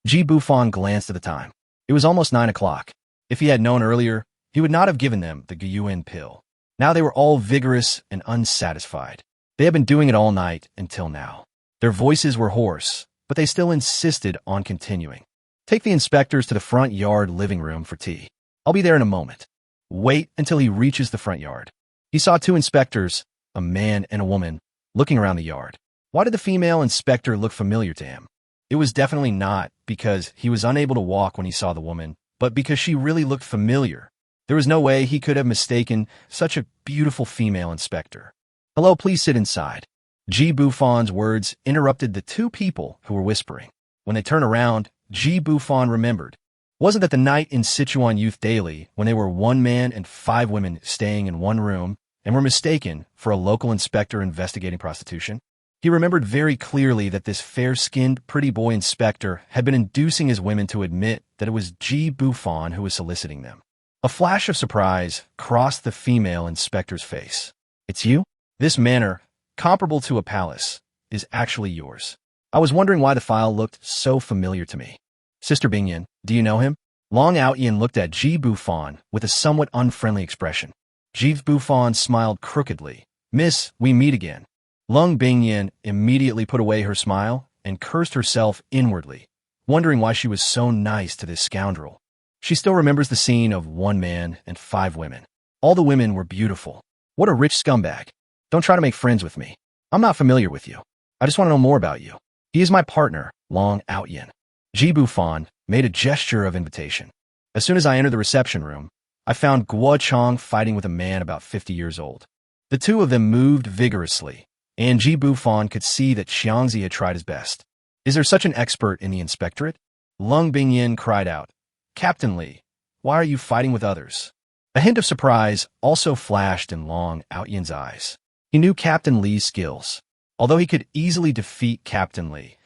Ji Bufan glanced at the time. It was almost 9 o'clock. If he had known earlier, he would not have given them the Guyuan pill. Now they were all vigorous and unsatisfied. They had been doing it all night until now. Their voices were hoarse, but they still insisted on continuing. Take the inspectors to the front yard living room for tea. I'll be there in a moment. Wait until he reaches the front yard. He saw 2 inspectors, a man and a woman, looking around the yard. Why did the female inspector look familiar to him? It was definitely not because he was unable to walk when he saw the woman, but because she really looked familiar. There was no way he could have mistaken such a beautiful female inspector. "Hello, please sit inside." Ji Bufan's words interrupted the two people who were whispering. When they turned around, Ji Bufan remembered. Wasn't that the night in Sichuan Youth Daily when they were one man and 5 women staying in one room and were mistaken for a local inspector investigating prostitution? He remembered very clearly that this fair-skinned, pretty boy inspector had been inducing his women to admit that it was Ji Bufan who was soliciting them. A flash of surprise crossed the female inspector's face. "It's you? This manor, comparable to a palace, is actually yours. I was wondering why the file looked so familiar to me. Sister Bingyan, do you know him?" Long Outyin looked at Ji Bufan with a somewhat unfriendly expression. Ji Bufan smiled crookedly. "Miss, we meet again." Lung Bingyan immediately put away her smile and cursed herself inwardly, wondering why she was so nice to this scoundrel. She still remembers the scene of one man and 5 women. All the women were beautiful. What a rich scumbag. Don't try to make friends with me. I'm not familiar with you. I just want to know more about you. He is my partner, Long Outyin. Ji Bufan made a gesture of invitation. As soon as I entered the reception room, I found Guo Chong fighting with a man about 50 years old. The two of them moved vigorously, and Ji Bufan could see that Xiangzi had tried his best. "Is there such an expert in the inspectorate?" Lung Bingyan cried out. "Captain Li, why are you fighting with others?" A hint of surprise also flashed in Long Outyin's eyes. He knew Captain Li's skills. Although he could easily defeat Captain Li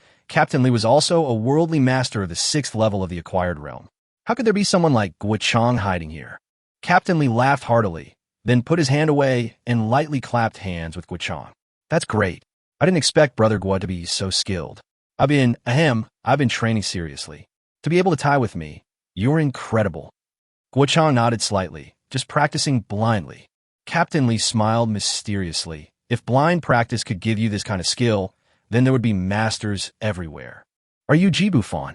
was also a worldly master of the 6th level of the acquired realm. How could there be someone like Guo Chong hiding here? Captain Li laughed heartily, then put his hand away and lightly clapped hands with Guo Chong. "That's great. I didn't expect Brother Guo to be so skilled. I've been training seriously. To be able to tie with me, you're incredible." Guo Chong nodded slightly, just practicing blindly. Captain Li smiled mysteriously. If blind practice could give you this kind of skill, then there would be masters everywhere. "Are you Ji Bufan?"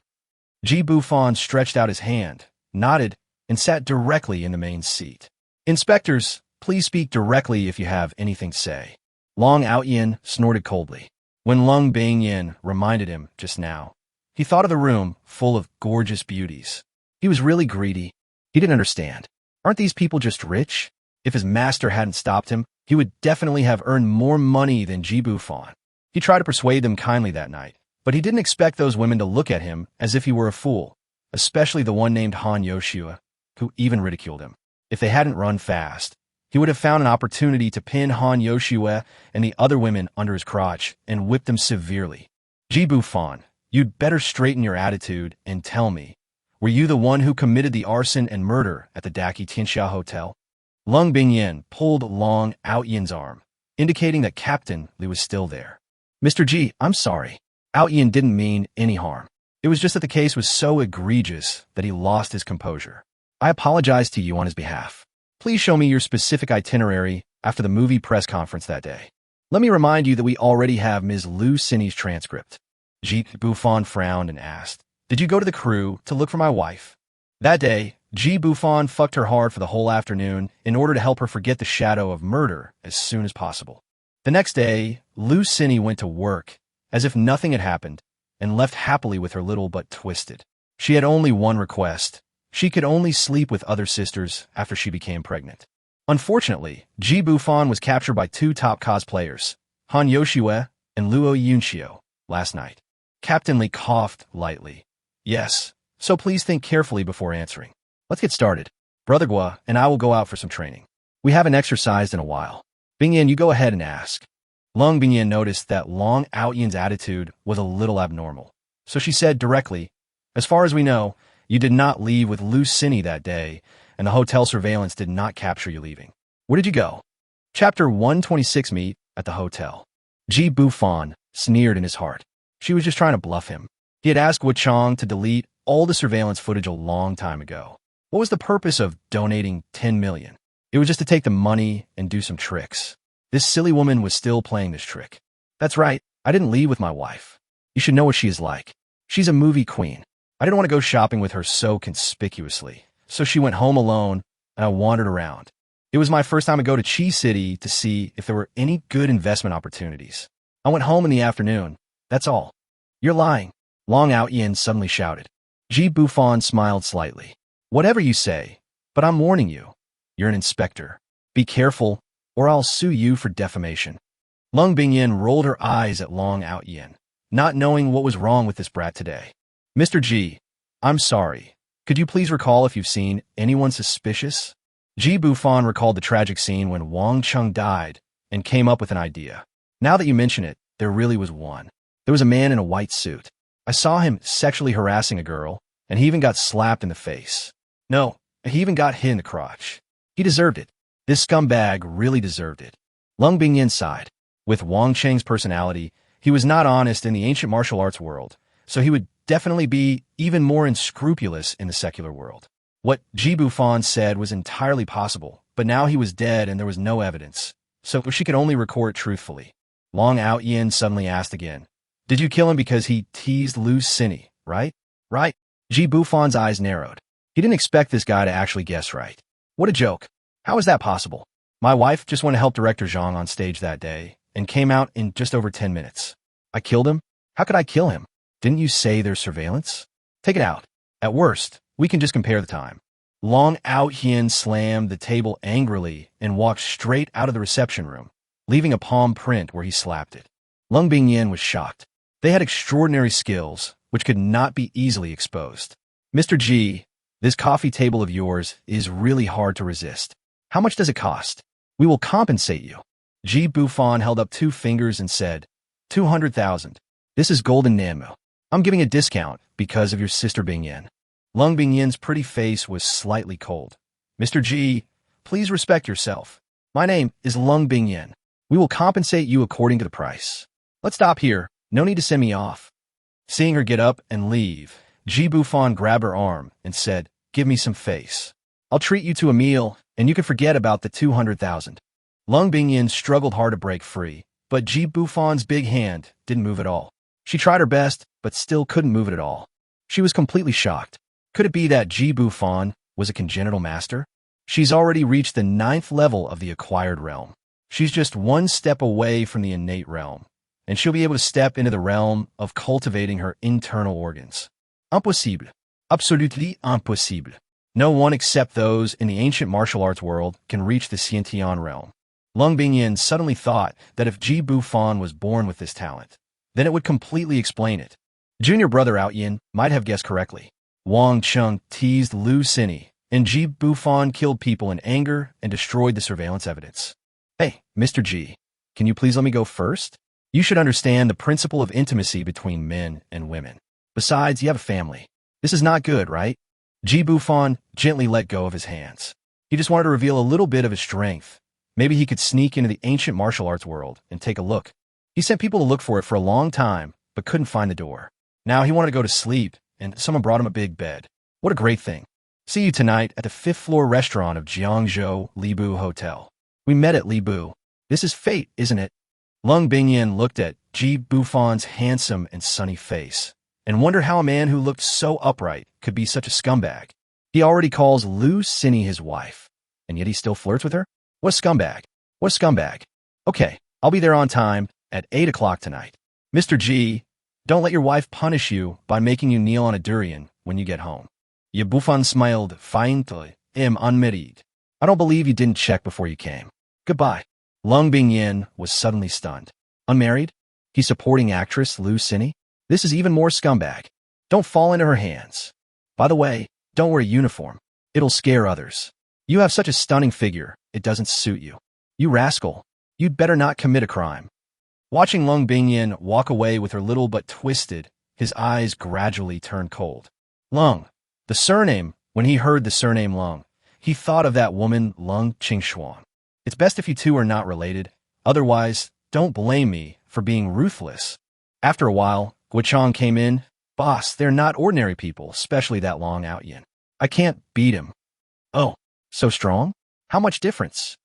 Ji Bufan stretched out his hand, nodded, and sat directly in the main seat. "Inspectors, please speak directly if you have anything to say." Long Outyin snorted coldly. When Lung Bingyan reminded him just now, he thought of the room full of gorgeous beauties. He was really greedy. He didn't understand. Aren't these people just rich? If his master hadn't stopped him, he would definitely have earned more money than Ji Bufan. He tried to persuade them kindly that night, but he didn't expect those women to look at him as if he were a fool, especially the one named Han Yoshua, who even ridiculed him. If they hadn't run fast, he would have found an opportunity to pin Han Yoshua and the other women under his crotch and whip them severely. "Ji Bufan, you'd better straighten your attitude and tell me, were you the one who committed the arson and murder at the Daki Tianxia Hotel?" Lung Bingyan pulled Long Outyin's arm, indicating that Captain Li was still there. "Mr. Ji, I'm sorry. Outyin didn't mean any harm. It was just that the case was so egregious that he lost his composure. I apologize to you on his behalf. Please show me your specific itinerary after the movie press conference that day. Let me remind you that we already have Ms. Lu Sinny's transcript." Ji Bufan frowned and asked, "Did you go to the crew to look for my wife?" That day, Ji Bufan fucked her hard for the whole afternoon in order to help her forget the shadow of murder as soon as possible. The next day, Lu Sinny went to work as if nothing had happened and left happily with her little but twisted. She had only one request. She could only sleep with other sisters after she became pregnant. Unfortunately, Ji Bufan was captured by 2 top cosplayers, Han Yoshua and Luo Yunxiu, last night. Captain Li coughed lightly. "Yes, so please think carefully before answering. Let's get started. Brother Guo and I will go out for some training. We haven't exercised in a while. Bingyan, you go ahead and ask." Lung Bingyan noticed that Long Outyin's attitude was a little abnormal, so she said directly, "As far as we know, you did not leave with Lu Sinny that day, and the hotel surveillance did not capture you leaving. Where did you go?" Chapter 126 Meet at the hotel. Ji Bufan sneered in his heart. She was just trying to bluff him. He had asked Guo Chong to delete all the surveillance footage a long time ago. What was the purpose of donating 10 million? It was just to take the money and do some tricks. This silly woman was still playing this trick. "That's right, I didn't leave with my wife. You should know what she is like. She's a movie queen. I didn't want to go shopping with her so conspicuously, so she went home alone and I wandered around. It was my first time to go to Chi City to see if there were any good investment opportunities. I went home in the afternoon. That's all." "You're lying," Long Outyin suddenly shouted. Ji Bufan smiled slightly. "Whatever you say, But I'm warning you. You're an inspector. Be careful, or I'll sue you for defamation. Lung Bingyin rolled her eyes at Long Outyin, not knowing what was wrong with this brat today. Mr. G, I'm sorry. Could you please recall if you've seen anyone suspicious? Ji Bufan recalled the tragic scene when Wang Chung died and came up with an idea. Now that you mention it, there really was one. There was a man in a white suit. I saw him sexually harassing a girl, and he even got slapped in the face. No, he even got hit in the crotch. He deserved it. This scumbag really deserved it. Lung Bingyin sighed. With Wang Cheng's personality, he was not honest in the ancient martial arts world, so he would definitely be even more unscrupulous in the secular world. What Ji Bufan said was entirely possible, but now he was dead and there was no evidence, so she could only record truthfully. Long Outyin suddenly asked again, "Did you kill him because he teased Lu Cini, right?" "Right." Ji Bufan's eyes narrowed. He didn't expect this guy to actually guess right. What a joke. How is that possible? My wife just went to help director Zhang on stage that day and came out in just over 10 minutes. I killed him? How could I kill him? Didn't you say there's surveillance? Take it out. At worst, we can just compare the time. Long Outyin slammed the table angrily and walked straight out of the reception room, leaving a palm print where he slapped it. Lung Bingyin was shocked. They had extraordinary skills, which could not be easily exposed. Mr. G, this coffee table of yours is really hard to resist. How much does it cost? We will compensate you. Ji Bufan held up 2 fingers and said, 200,000. This is golden Namu. I'm giving a discount because of your sister Bingyin. Lung Bingyin's pretty face was slightly cold. Mr. G, please respect yourself. My name is Lung Bingyin. We will compensate you according to the price. Let's stop here. No need to send me off. Seeing her get up and leave, Ji Bufan grabbed her arm and said, give me some face. I'll treat you to a meal, and you can forget about the 200,000. Lung Bingyin struggled hard to break free, but Ji Bufan's big hand didn't move at all. She tried her best, but still couldn't move it at all. She was completely shocked. Could it be that Ji Bufan was a congenital master? She's already reached the 9th level of the acquired realm. She's just 1 step away from the innate realm, and she'll be able to step into the realm of cultivating her internal organs. Impossible. Absolutely impossible. No one except those in the ancient martial arts world can reach the Xiantian realm. Lung Bingyin suddenly thought that if Ji Bufan was born with this talent, then it would completely explain it. Junior brother Outyin might have guessed correctly. Wang Chung teased Lu Cini, and Ji Bufan killed people in anger and destroyed the surveillance evidence. Hey, Mr. G, can you please let me go first? You should understand the principle of intimacy between men and women. Besides, you have a family. This is not good, right? Ji Bufan gently let go of his hands. He just wanted to reveal a little bit of his strength. Maybe he could sneak into the ancient martial arts world and take a look. He sent people to look for it for a long time, but couldn't find the door. Now he wanted to go to sleep, and someone brought him a big bed. What a great thing. See you tonight at the 5th floor restaurant of Jiangzhou Libu Hotel. We met at Libu. This is fate, isn't it? Lung Bingyin looked at Ji Bufan's handsome and sunny face and wondered how a man who looked so upright could be such a scumbag. He already calls Lu Cini his wife, and yet he still flirts with her? What a scumbag. What a scumbag. Okay, I'll be there on time at 8 o'clock tonight. Mr. G, don't let your wife punish you by making you kneel on a durian when you get home. Ye Bufan smiled faintly. Unmarried. I don't believe you didn't check before you came. Goodbye. Lung Bingyin was suddenly stunned. Unmarried? He's supporting actress Lu Cini? This is even more scumbag. Don't fall into her hands. By the way, don't wear a uniform. It'll scare others. You have such a stunning figure, it doesn't suit you. You rascal. You'd better not commit a crime. Watching Lung Bingyin walk away with her little but twisted, his eyes gradually turned cold. Lung. The surname, when he heard the surname Lung, he thought of that woman Lung Qingshuan. It's best if you two are not related. Otherwise, don't blame me for being ruthless. After a while, Guochang came in. Boss, they're not ordinary people, especially that Long Outyin. I can't beat him. Oh, so strong? How much difference?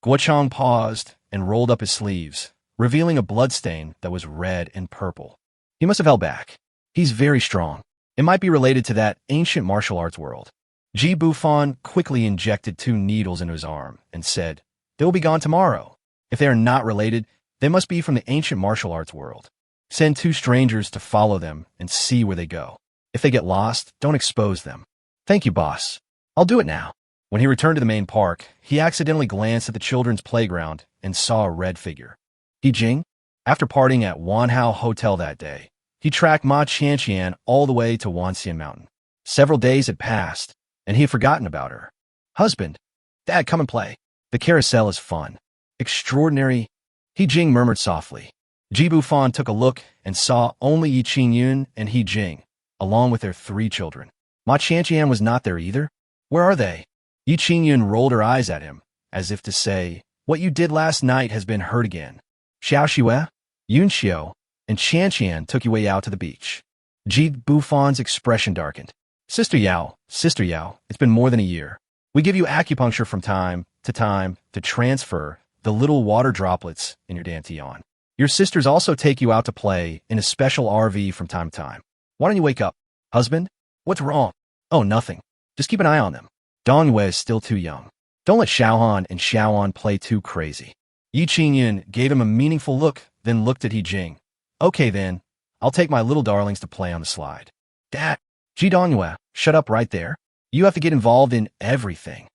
Guochang paused and rolled up his sleeves, revealing a bloodstain that was red and purple. He must have held back. He's very strong. It might be related to that ancient martial arts world. Ji Bufan quickly injected 2 needles into his arm and said, they will be gone tomorrow. If they are not related, they must be from the ancient martial arts world. Send 2 strangers to follow them and see where they go. If they get lost, don't expose them. Thank you, boss. I'll do it now. When he returned to the main park, he accidentally glanced at the children's playground and saw a red figure. He Jing, after partying at Wanhao Hotel that day, he tracked Ma Qianqian all the way to Wanxian Mountain. Several days had passed, and he had forgotten about her. Husband, Dad, come and play. The carousel is fun. Extraordinary. He Jing murmured softly. Ji Bufan took a look and saw only Yi Qingyun and He Jing, along with their 3 children. Ma Qianqian was not there either. Where are they? Yi Qingyun rolled her eyes at him, as if to say, what you did last night has been heard again. Xiao Xue, Yun Xiu, and Qianqian took you out to the beach. Ji Bufan's expression darkened. Sister Yao, it's been more than a year. We give you acupuncture from time to transfer the little water droplets in your dantian. Your sisters also take you out to play in a special RV from time to time. Why don't you wake up? Husband? What's wrong? Oh, nothing. Just keep an eye on them. Dongyue is still too young. Don't let Xiaohan and Xiaoan play too crazy. Yi Qingyun gave him a meaningful look, then looked at He Jing. Okay then, I'll take my little darlings to play on the slide. Dad, Ji Dongyue, shut up right there. You have to get involved in everything.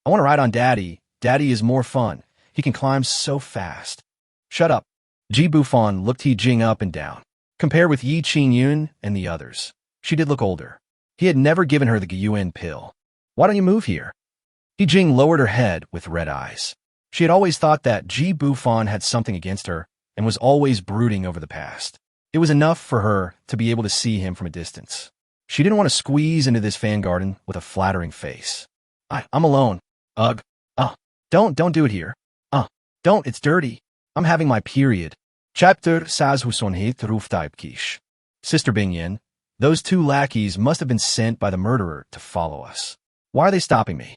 I want to ride on Daddy. Daddy is more fun. He can climb so fast. Shut up. Ji Bufan looked He Jing up and down. Compared with Yi Qingyun and the others, she did look older. He had never given her the Gyuan pill. Why don't you move here? He Jing lowered her head with red eyes. She had always thought that Ji Bufan had something against her and was always brooding over the past. It was enough for her to be able to see him from a distance. She didn't want to squeeze into this fan garden with a flattering face. I'm alone. Ugh. Don't do it here. Don't, it's dirty. I'm having my period. Chapter Sazhusonhe Ruftaipkish. Sister Bingyin, those 2 lackeys must have been sent by the murderer to follow us. Why are they stopping me?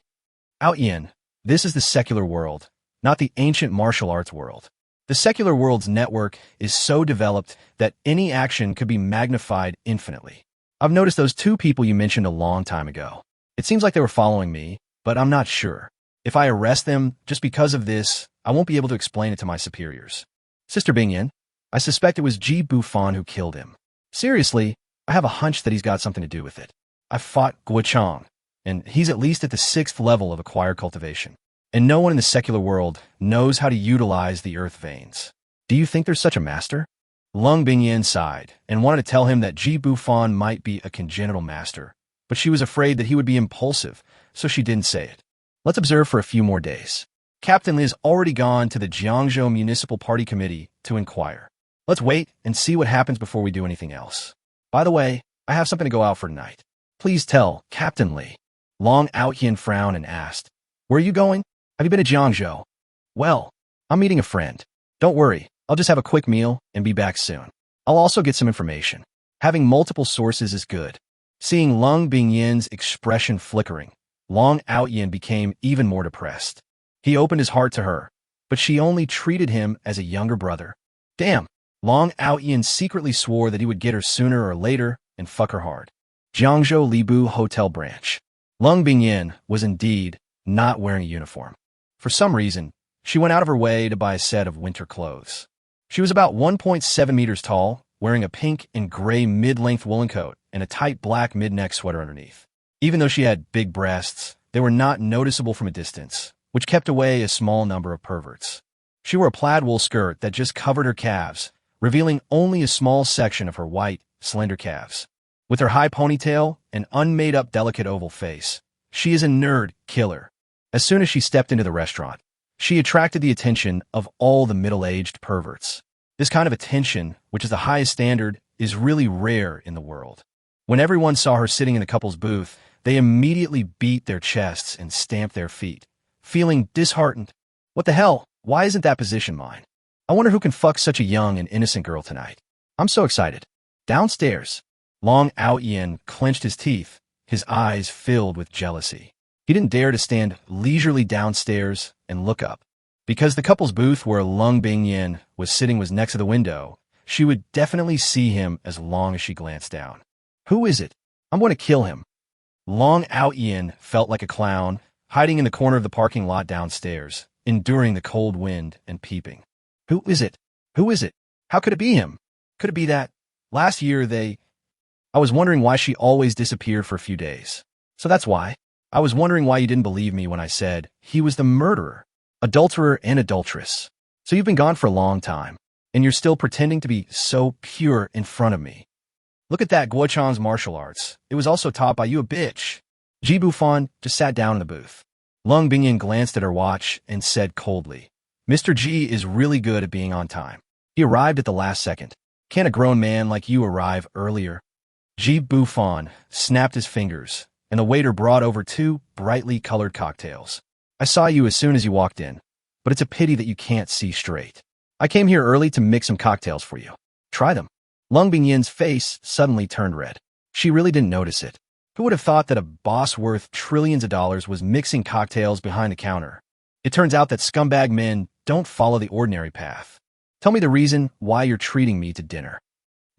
Outyin, this is the secular world, not the ancient martial arts world. The secular world's network is so developed that any action could be magnified infinitely. I've noticed those 2 people you mentioned a long time ago. It seems like they were following me, but I'm not sure. If I arrest them just because of this, I won't be able to explain it to my superiors. Sister Bingyin, I suspect it was Ji Bufan who killed him. Seriously, I have a hunch that he's got something to do with it. I fought Guochang, and he's at least at the 6th level of acquired cultivation. And no one in the secular world knows how to utilize the earth veins. Do you think there's such a master? Lung Bingyin sighed and wanted to tell him that Ji Bufan might be a congenital master, but she was afraid that he would be impulsive, so she didn't say it. Let's observe for a few more days. Captain Li's already gone to the Jiangzhou Municipal Party Committee to inquire. Let's wait and see what happens before we do anything else. By the way, I have something to go out for tonight. Please tell Captain Li. Long Outyin frowned and asked, where are you going? Have you been to Jiangzhou? Well, I'm meeting a friend. Don't worry, I'll just have a quick meal and be back soon. I'll also get some information. Having multiple sources is good. Seeing Lung Bingyin's expression flickering, Long Outyin became even more depressed. He opened his heart to her, but she only treated him as a younger brother. Damn, Long Outyin secretly swore that he would get her sooner or later and fuck her hard. Jiangzhou Libu Hotel Branch. Lung Bingyin was indeed not wearing a uniform. For some reason, she went out of her way to buy a set of winter clothes. She was about 1.7 meters tall, wearing a pink and gray mid-length woolen coat and a tight black mid-neck sweater underneath. Even though she had big breasts, they were not noticeable from a distance, which kept away a small number of perverts. She wore a plaid wool skirt that just covered her calves, revealing only a small section of her white, slender calves. With her high ponytail and unmade-up delicate oval face, she is a nerd killer. As soon as she stepped into the restaurant, she attracted the attention of all the middle-aged perverts. This kind of attention, which is the highest standard, is really rare in the world. When everyone saw her sitting in the couple's booth, they immediately beat their chests and stamped their feet, feeling disheartened. What the hell? Why isn't that position mine? I wonder who can fuck such a young and innocent girl tonight. I'm so excited. Downstairs, Long Outyin clenched his teeth, his eyes filled with jealousy. He didn't dare to stand leisurely downstairs and look up. Because the couple's booth where Lung Bingyin was sitting was next to the window, she would definitely see him as long as she glanced down. Who is it? I'm going to kill him. Long Outyin felt like a clown, hiding in the corner of the parking lot downstairs, enduring the cold wind and peeping. Who is it? Who is it? How could it be him? Could it be that last year I was wondering why she always disappeared for a few days. So that's why. I was wondering why you didn't believe me when I said he was the murderer, adulterer, and adulteress. So you've been gone for a long time, and you're still pretending to be so pure in front of me. Look at that Guochan's martial arts. It was also taught by you, a bitch. Ji Bufan just sat down in the booth. Lung Bingyan glanced at her watch and said coldly, Mr. Ji is really good at being on time. He arrived at the last second. Can't a grown man like you arrive earlier? Ji Bufan snapped his fingers, and the waiter brought over 2 brightly colored cocktails. I saw you as soon as you walked in, but it's a pity that you can't see straight. I came here early to mix some cocktails for you. Try them. Lung Bingyan's face suddenly turned red. She really didn't notice it. Who would have thought that a boss worth trillions of dollars was mixing cocktails behind the counter? It turns out that scumbag men don't follow the ordinary path. Tell me the reason why you're treating me to dinner.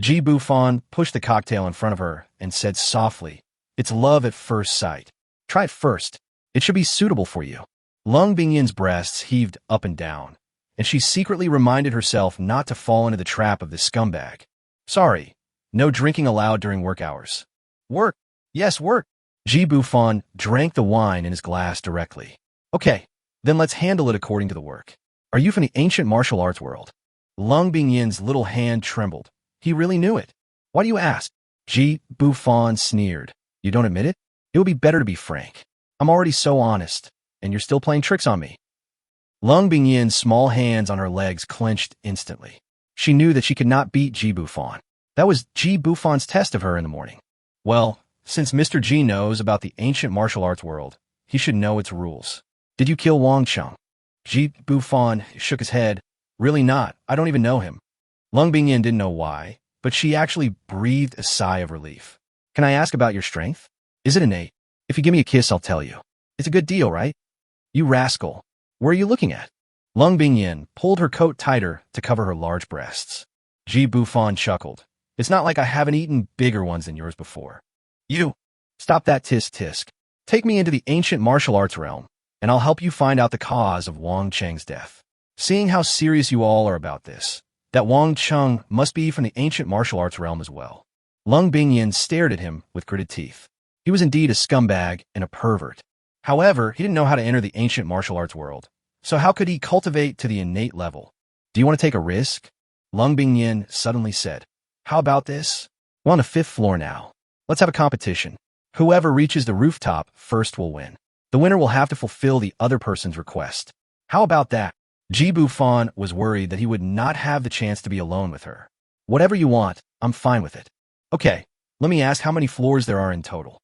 Ji Bufan pushed the cocktail in front of her and said softly, It's love at first sight. Try it first. It should be suitable for you. Lung Bingyan's breasts heaved up and down, and she secretly reminded herself not to fall into the trap of this scumbag. Sorry, no drinking allowed during work hours. Work? Yes, work. Ji Bufan drank the wine in his glass directly. Okay, then let's handle it according to the work. Are you from the ancient martial arts world? Lung Bingyan's little hand trembled. He really knew it. Why do you ask? Ji Bufan sneered. You don't admit it? It would be better to be frank. I'm already so honest, and you're still playing tricks on me. Lung Bingyan's small hands on her legs clenched instantly. She knew that she could not beat Ji Bufan. That was Ji Bufan's test of her in the morning. Well, since Mr. Ji knows about the ancient martial arts world, he should know its rules. Did you kill Wang Cheng? Ji Bufan shook his head. Really not. I don't even know him. Lung Bingyan didn't know why, but she actually breathed a sigh of relief. Can I ask about your strength? Is it innate? If you give me a kiss, I'll tell you. It's a good deal, right? You rascal. Where are you looking at? Lung Bingyan pulled her coat tighter to cover her large breasts. Ji Bufan chuckled. It's not like I haven't eaten bigger ones than yours before. You! Stop that tisk-tisk. Take me into the ancient martial arts realm, and I'll help you find out the cause of Wang Cheng's death. Seeing how serious you all are about this, that Wang Cheng must be from the ancient martial arts realm as well. Lung Bingyan stared at him with gritted teeth. He was indeed a scumbag and a pervert. However, he didn't know how to enter the ancient martial arts world. So how could he cultivate to the innate level? Do you want to take a risk? Lung Bingyan suddenly said. How about this? We're on the 5th floor now. Let's have a competition. Whoever reaches the rooftop first will win. The winner will have to fulfill the other person's request. How about that? Ji Bufan was worried that he would not have the chance to be alone with her. Whatever you want, I'm fine with it. Okay, let me ask how many floors there are in total.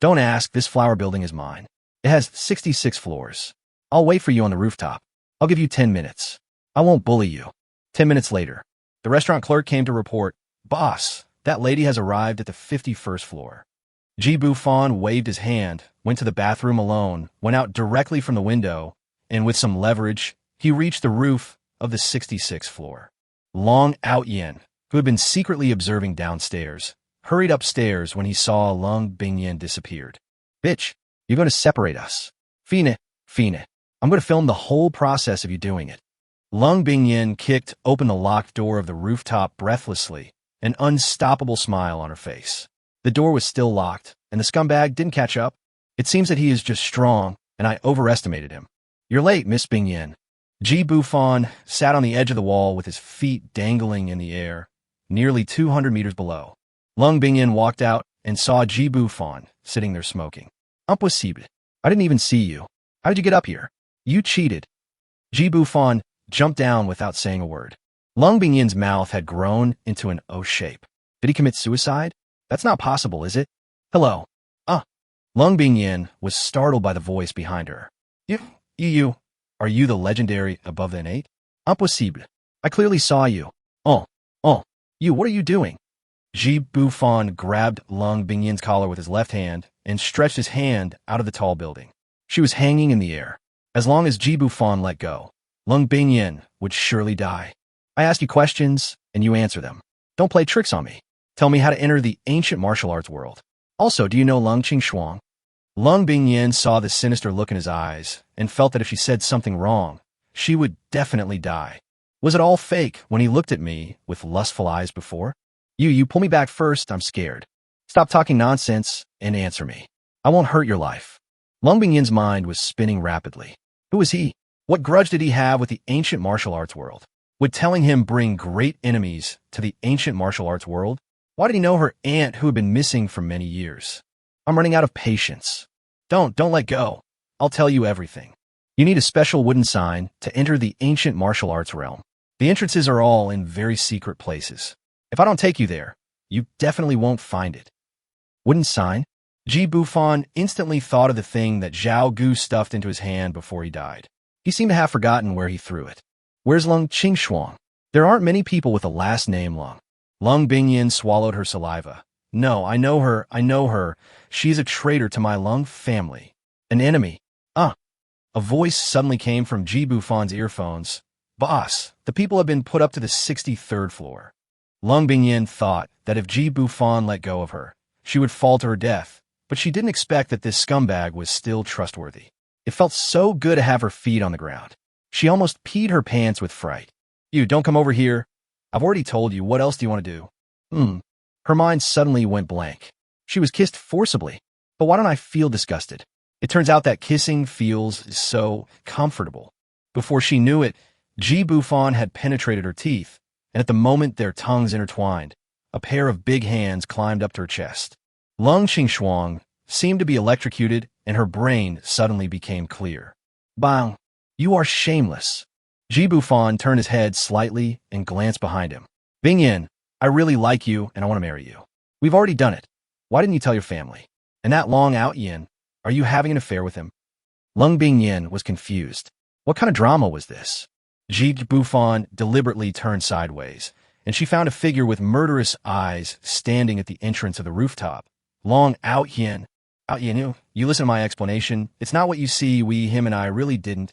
Don't ask, this flower building is mine. It has 66 floors. I'll wait for you on the rooftop. I'll give you 10 minutes. I won't bully you. 10 minutes later, the restaurant clerk came to report, Boss, that lady has arrived at the 51st floor. Ji Bufan waved his hand, went to the bathroom alone, went out directly from the window, and with some leverage, he reached the roof of the 66th floor. Long Out Yin, who had been secretly observing downstairs, hurried upstairs when he saw Lung Bingyan disappeared. Bitch, you're going to separate us. Fine. I'm going to film the whole process of you doing it. Lung Bingyan kicked open the locked door of the rooftop breathlessly, an unstoppable smile on her face. The door was still locked, and the scumbag didn't catch up. It seems that he is just strong, and I overestimated him. You're late, Miss Bingyan. Ji Bufan sat on the edge of the wall with his feet dangling in the air, nearly 200 meters below. Lung Bingyan walked out and saw Ji Bufan sitting there smoking. Impossible. I didn't even see you. How did you get up here? You cheated. Ji Bufan jumped down without saying a word. Lung Bingyan's mouth had grown into an O shape. Did he commit suicide? That's not possible, is it? Hello. Lung Bingyan was startled by the voice behind her. You. Are you the legendary above the innate? Impossible. I clearly saw you. You, what are you doing? Ji Bufan grabbed Lung Bingyan's collar with his left hand and stretched his hand out of the tall building. She was hanging in the air. As long as Ji Bufan let go, Lung Bingyan would surely die. I ask you questions, and you answer them. Don't play tricks on me. Tell me how to enter the ancient martial arts world. Also, do you know Lung Qing? Lung Bingyan saw the sinister look in his eyes and felt that if she said something wrong, she would definitely die. Was it all fake when he looked at me with lustful eyes before? You pull me back first, I'm scared. Stop talking nonsense and answer me. I won't hurt your life. Lung Bingyin's mind was spinning rapidly. Who was he? What grudge did he have with the ancient martial arts world? Would telling him bring great enemies to the ancient martial arts world? Why did he know her aunt who had been missing for many years? I'm running out of patience. Don't let go. I'll tell you everything. You need a special wooden sign to enter the ancient martial arts realm. The entrances are all in very secret places. If I don't take you there, you definitely won't find it. Wooden sign? Bufan instantly thought of the thing that Zhao Gu stuffed into his hand before he died. He seemed to have forgotten where he threw it. Where's Lung Qingshuang? There aren't many people with a last name Lung. Lung Bingyin swallowed her saliva. No, I know her. She's a traitor to my Lung family. An enemy. A voice suddenly came from Bufan's earphones. Boss, the people have been put up to the 63rd floor. Lung Bingyin thought that if Bufan let go of her, she would fall to her death, but she didn't expect that this scumbag was still trustworthy. It felt so good to have her feet on the ground. She almost peed her pants with fright. You, don't come over here. I've already told you. What else do you want to do? Her mind suddenly went blank. She was kissed forcibly. But why don't I feel disgusted? It turns out that kissing feels so comfortable. Before she knew it, Bufan had penetrated her teeth, and at the moment their tongues intertwined, a pair of big hands climbed up to her chest. Lung Qingshuang seemed to be electrocuted, and her brain suddenly became clear. Bang! You are shameless. Bufan turned his head slightly and glanced behind him. Bingyin, I really like you, and I want to marry you. We've already done it. Why didn't you tell your family? And that Long Outyin, are you having an affair with him? Lung Bingyin was confused. What kind of drama was this? Bufan deliberately turned sideways, and she found a figure with murderous eyes standing at the entrance of the rooftop. Long Outyin. Outyin, you listen to my explanation. It's not what you see. Him and I really didn't.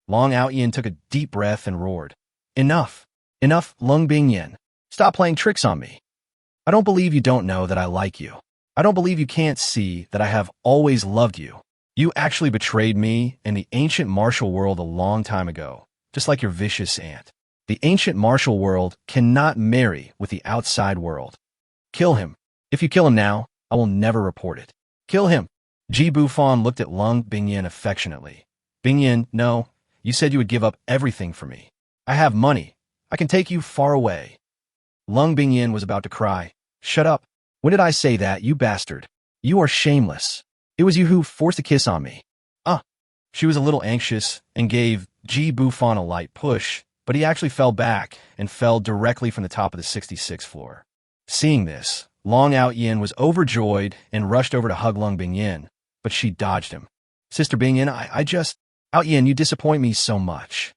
Long Outyin took a deep breath and roared. Enough. Enough, Lung Bingyin. Stop playing tricks on me. I don't believe you don't know that I like you. I don't believe you can't see that I have always loved you. You actually betrayed me in the ancient martial world a long time ago, just like your vicious aunt. The ancient martial world cannot marry with the outside world. Kill him. If you kill him now, I will never report it. Kill him. Bufan looked at Lung Bingyin affectionately. Bingyin, no, you said you would give up everything for me. I have money. I can take you far away. Lung Bingyin was about to cry. Shut up. When did I say that, you bastard? You are shameless. It was you who forced a kiss on me. She was a little anxious and gave Bufan a light push, but he actually fell back and fell directly from the top of the 66th floor. Seeing this, Long Outyin was overjoyed and rushed over to hug Lung Bingyin, but she dodged him. Sister Bingyin, Outyin, you disappoint me so much.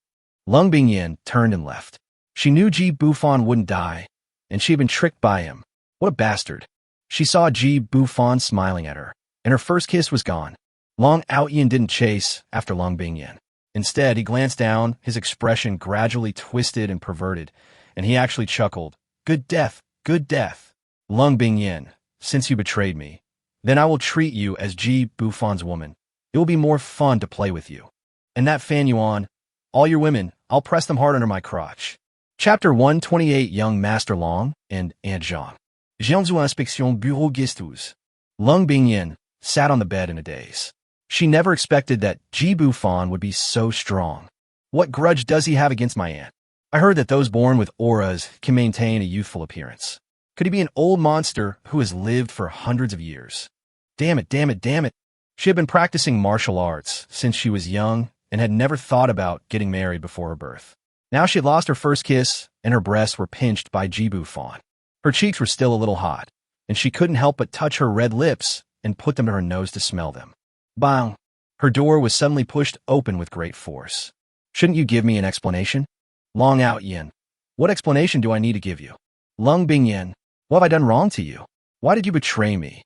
Lung Bingyin turned and left. She knew Bufan wouldn't die, and she had been tricked by him. What a bastard. She saw Bufan smiling at her, and her first kiss was gone. Long Outyin didn't chase after Lung Bingyin. Instead, he glanced down, his expression gradually twisted and perverted, and he actually chuckled. Good death, good death. Lung Bingyin, since you betrayed me, then I will treat you as Bufan's woman. It will be more fun to play with you. And that fan you on, all your women, I'll press them hard under my crotch. Chapter 128 Young Master Long and Aunt Zhang. Zhangzhu inspection bureau gestus. Lung Bingyin sat on the bed in a daze. She never expected that Bufan would be so strong. What grudge does he have against my aunt? I heard that those born with auras can maintain a youthful appearance. Could he be an old monster who has lived for hundreds of years? Damn it. She had been practicing martial arts since she was young and had never thought about getting married before her birth. Now she had lost her first kiss, and her breasts were pinched by Bufan. Her cheeks were still a little hot, and she couldn't help but touch her red lips and put them to her nose to smell them. Bang! Her door was suddenly pushed open with great force. Shouldn't you give me an explanation? Long Outyin. What explanation do I need to give you? Lung Bingyin. What have I done wrong to you? Why did you betray me?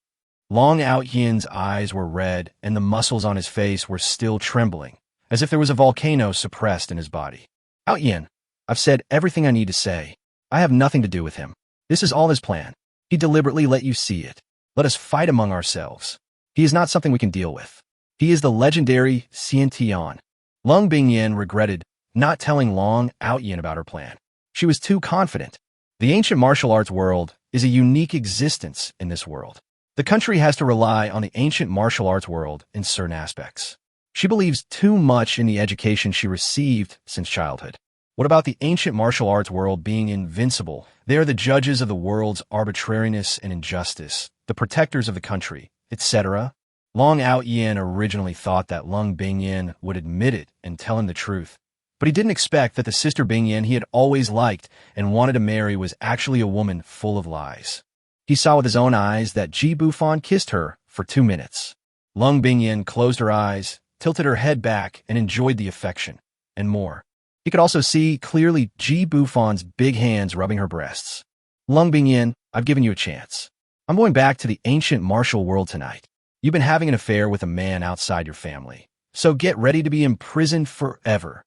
Long Outyin's eyes were red, and the muscles on his face were still trembling, as if there was a volcano suppressed in his body. Outyin, I've said everything I need to say. I have nothing to do with him. This is all his plan. He deliberately let you see it. Let us fight among ourselves. He is not something we can deal with. He is the legendary Xian Tian. Lung Bingyin regretted not telling Long Outyin about her plan. She was too confident. The ancient martial arts world is a unique existence in this world. The country has to rely on the ancient martial arts world in certain aspects. She believes too much in the education she received since childhood. What about the ancient martial arts world being invincible? They are the judges of the world's arbitrariness and injustice, the protectors of the country, etc. Long Out-Yin originally thought that Lung Bingyin would admit it and tell him the truth, but he didn't expect that the sister Bingyin he had always liked and wanted to marry was actually a woman full of lies. He saw with his own eyes that Ji Bufan kissed her for 2 minutes. Lung Bingyin closed her eyes, tilted her head back, and enjoyed the affection, and more. He could also see clearly Ji Bufan's big hands rubbing her breasts. Lung Bingyin, I've given you a chance. I'm going back to the ancient martial world tonight. You've been having an affair with a man outside your family, so get ready to be imprisoned forever.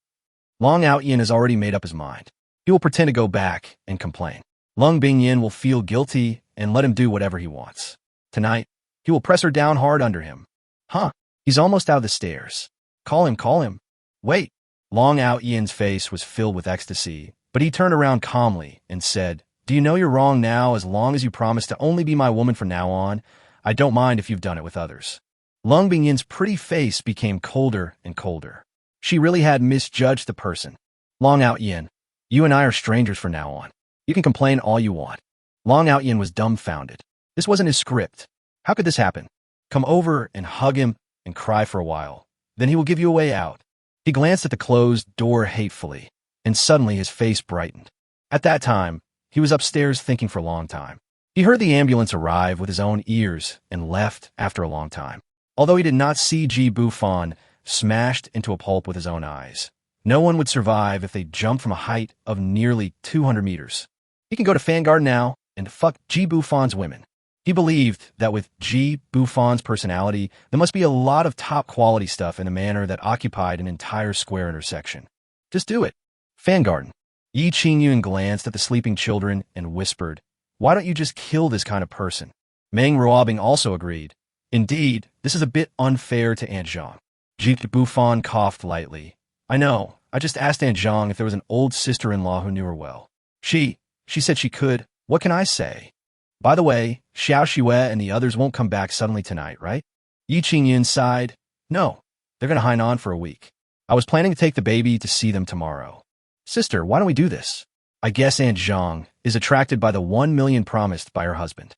Long Out-Yin has already made up his mind. He will pretend to go back and complain. Lung Bingyin will feel guilty and let him do whatever he wants. Tonight, he will press her down hard under him. Huh, he's almost out of the stairs. Call him. Wait. Long Out-Yin's face was filled with ecstasy, but he turned around calmly and said, Do you know you're wrong now? As long as you promise to only be my woman from now on, I don't mind if you've done it with others. Lung Bingyin's pretty face became colder and colder. She really had misjudged the person. Long Out-Yin, you and I are strangers from now on. You can complain all you want. Long Out-Yin was dumbfounded. This wasn't his script. How could this happen? Come over and hug him and cry for a while. Then he will give you a way out. He glanced at the closed door hatefully, and suddenly his face brightened. At that time, he was upstairs thinking for a long time. He heard the ambulance arrive with his own ears and left after a long time. Although he did not see Ji Bufan smashed into a pulp with his own eyes, no one would survive if they jumped from a height of nearly 200 meters. He can go to Fangard now and fuck Ji Bufan's women. He believed that with Ji Bufan's personality, there must be a lot of top-quality stuff in a manner that occupied an entire square intersection. Just do it. Fangarden. Yi Qingyun glanced at the sleeping children and whispered, Why don't you just kill this kind of person? Meng Ruobing also agreed. Indeed, this is a bit unfair to Aunt Zhang. Ji Bufan coughed lightly. I know. I just asked Aunt Zhang if there was an old sister-in-law who knew her well. She said she could. What can I say? By the way, Xiao Xue and the others won't come back suddenly tonight, right? Yi Qingyun sighed. No, they're going to hang on for a week. I was planning to take the baby to see them tomorrow. Sister, why don't we do this? I guess Aunt Zhang is attracted by the 1 million promised by her husband.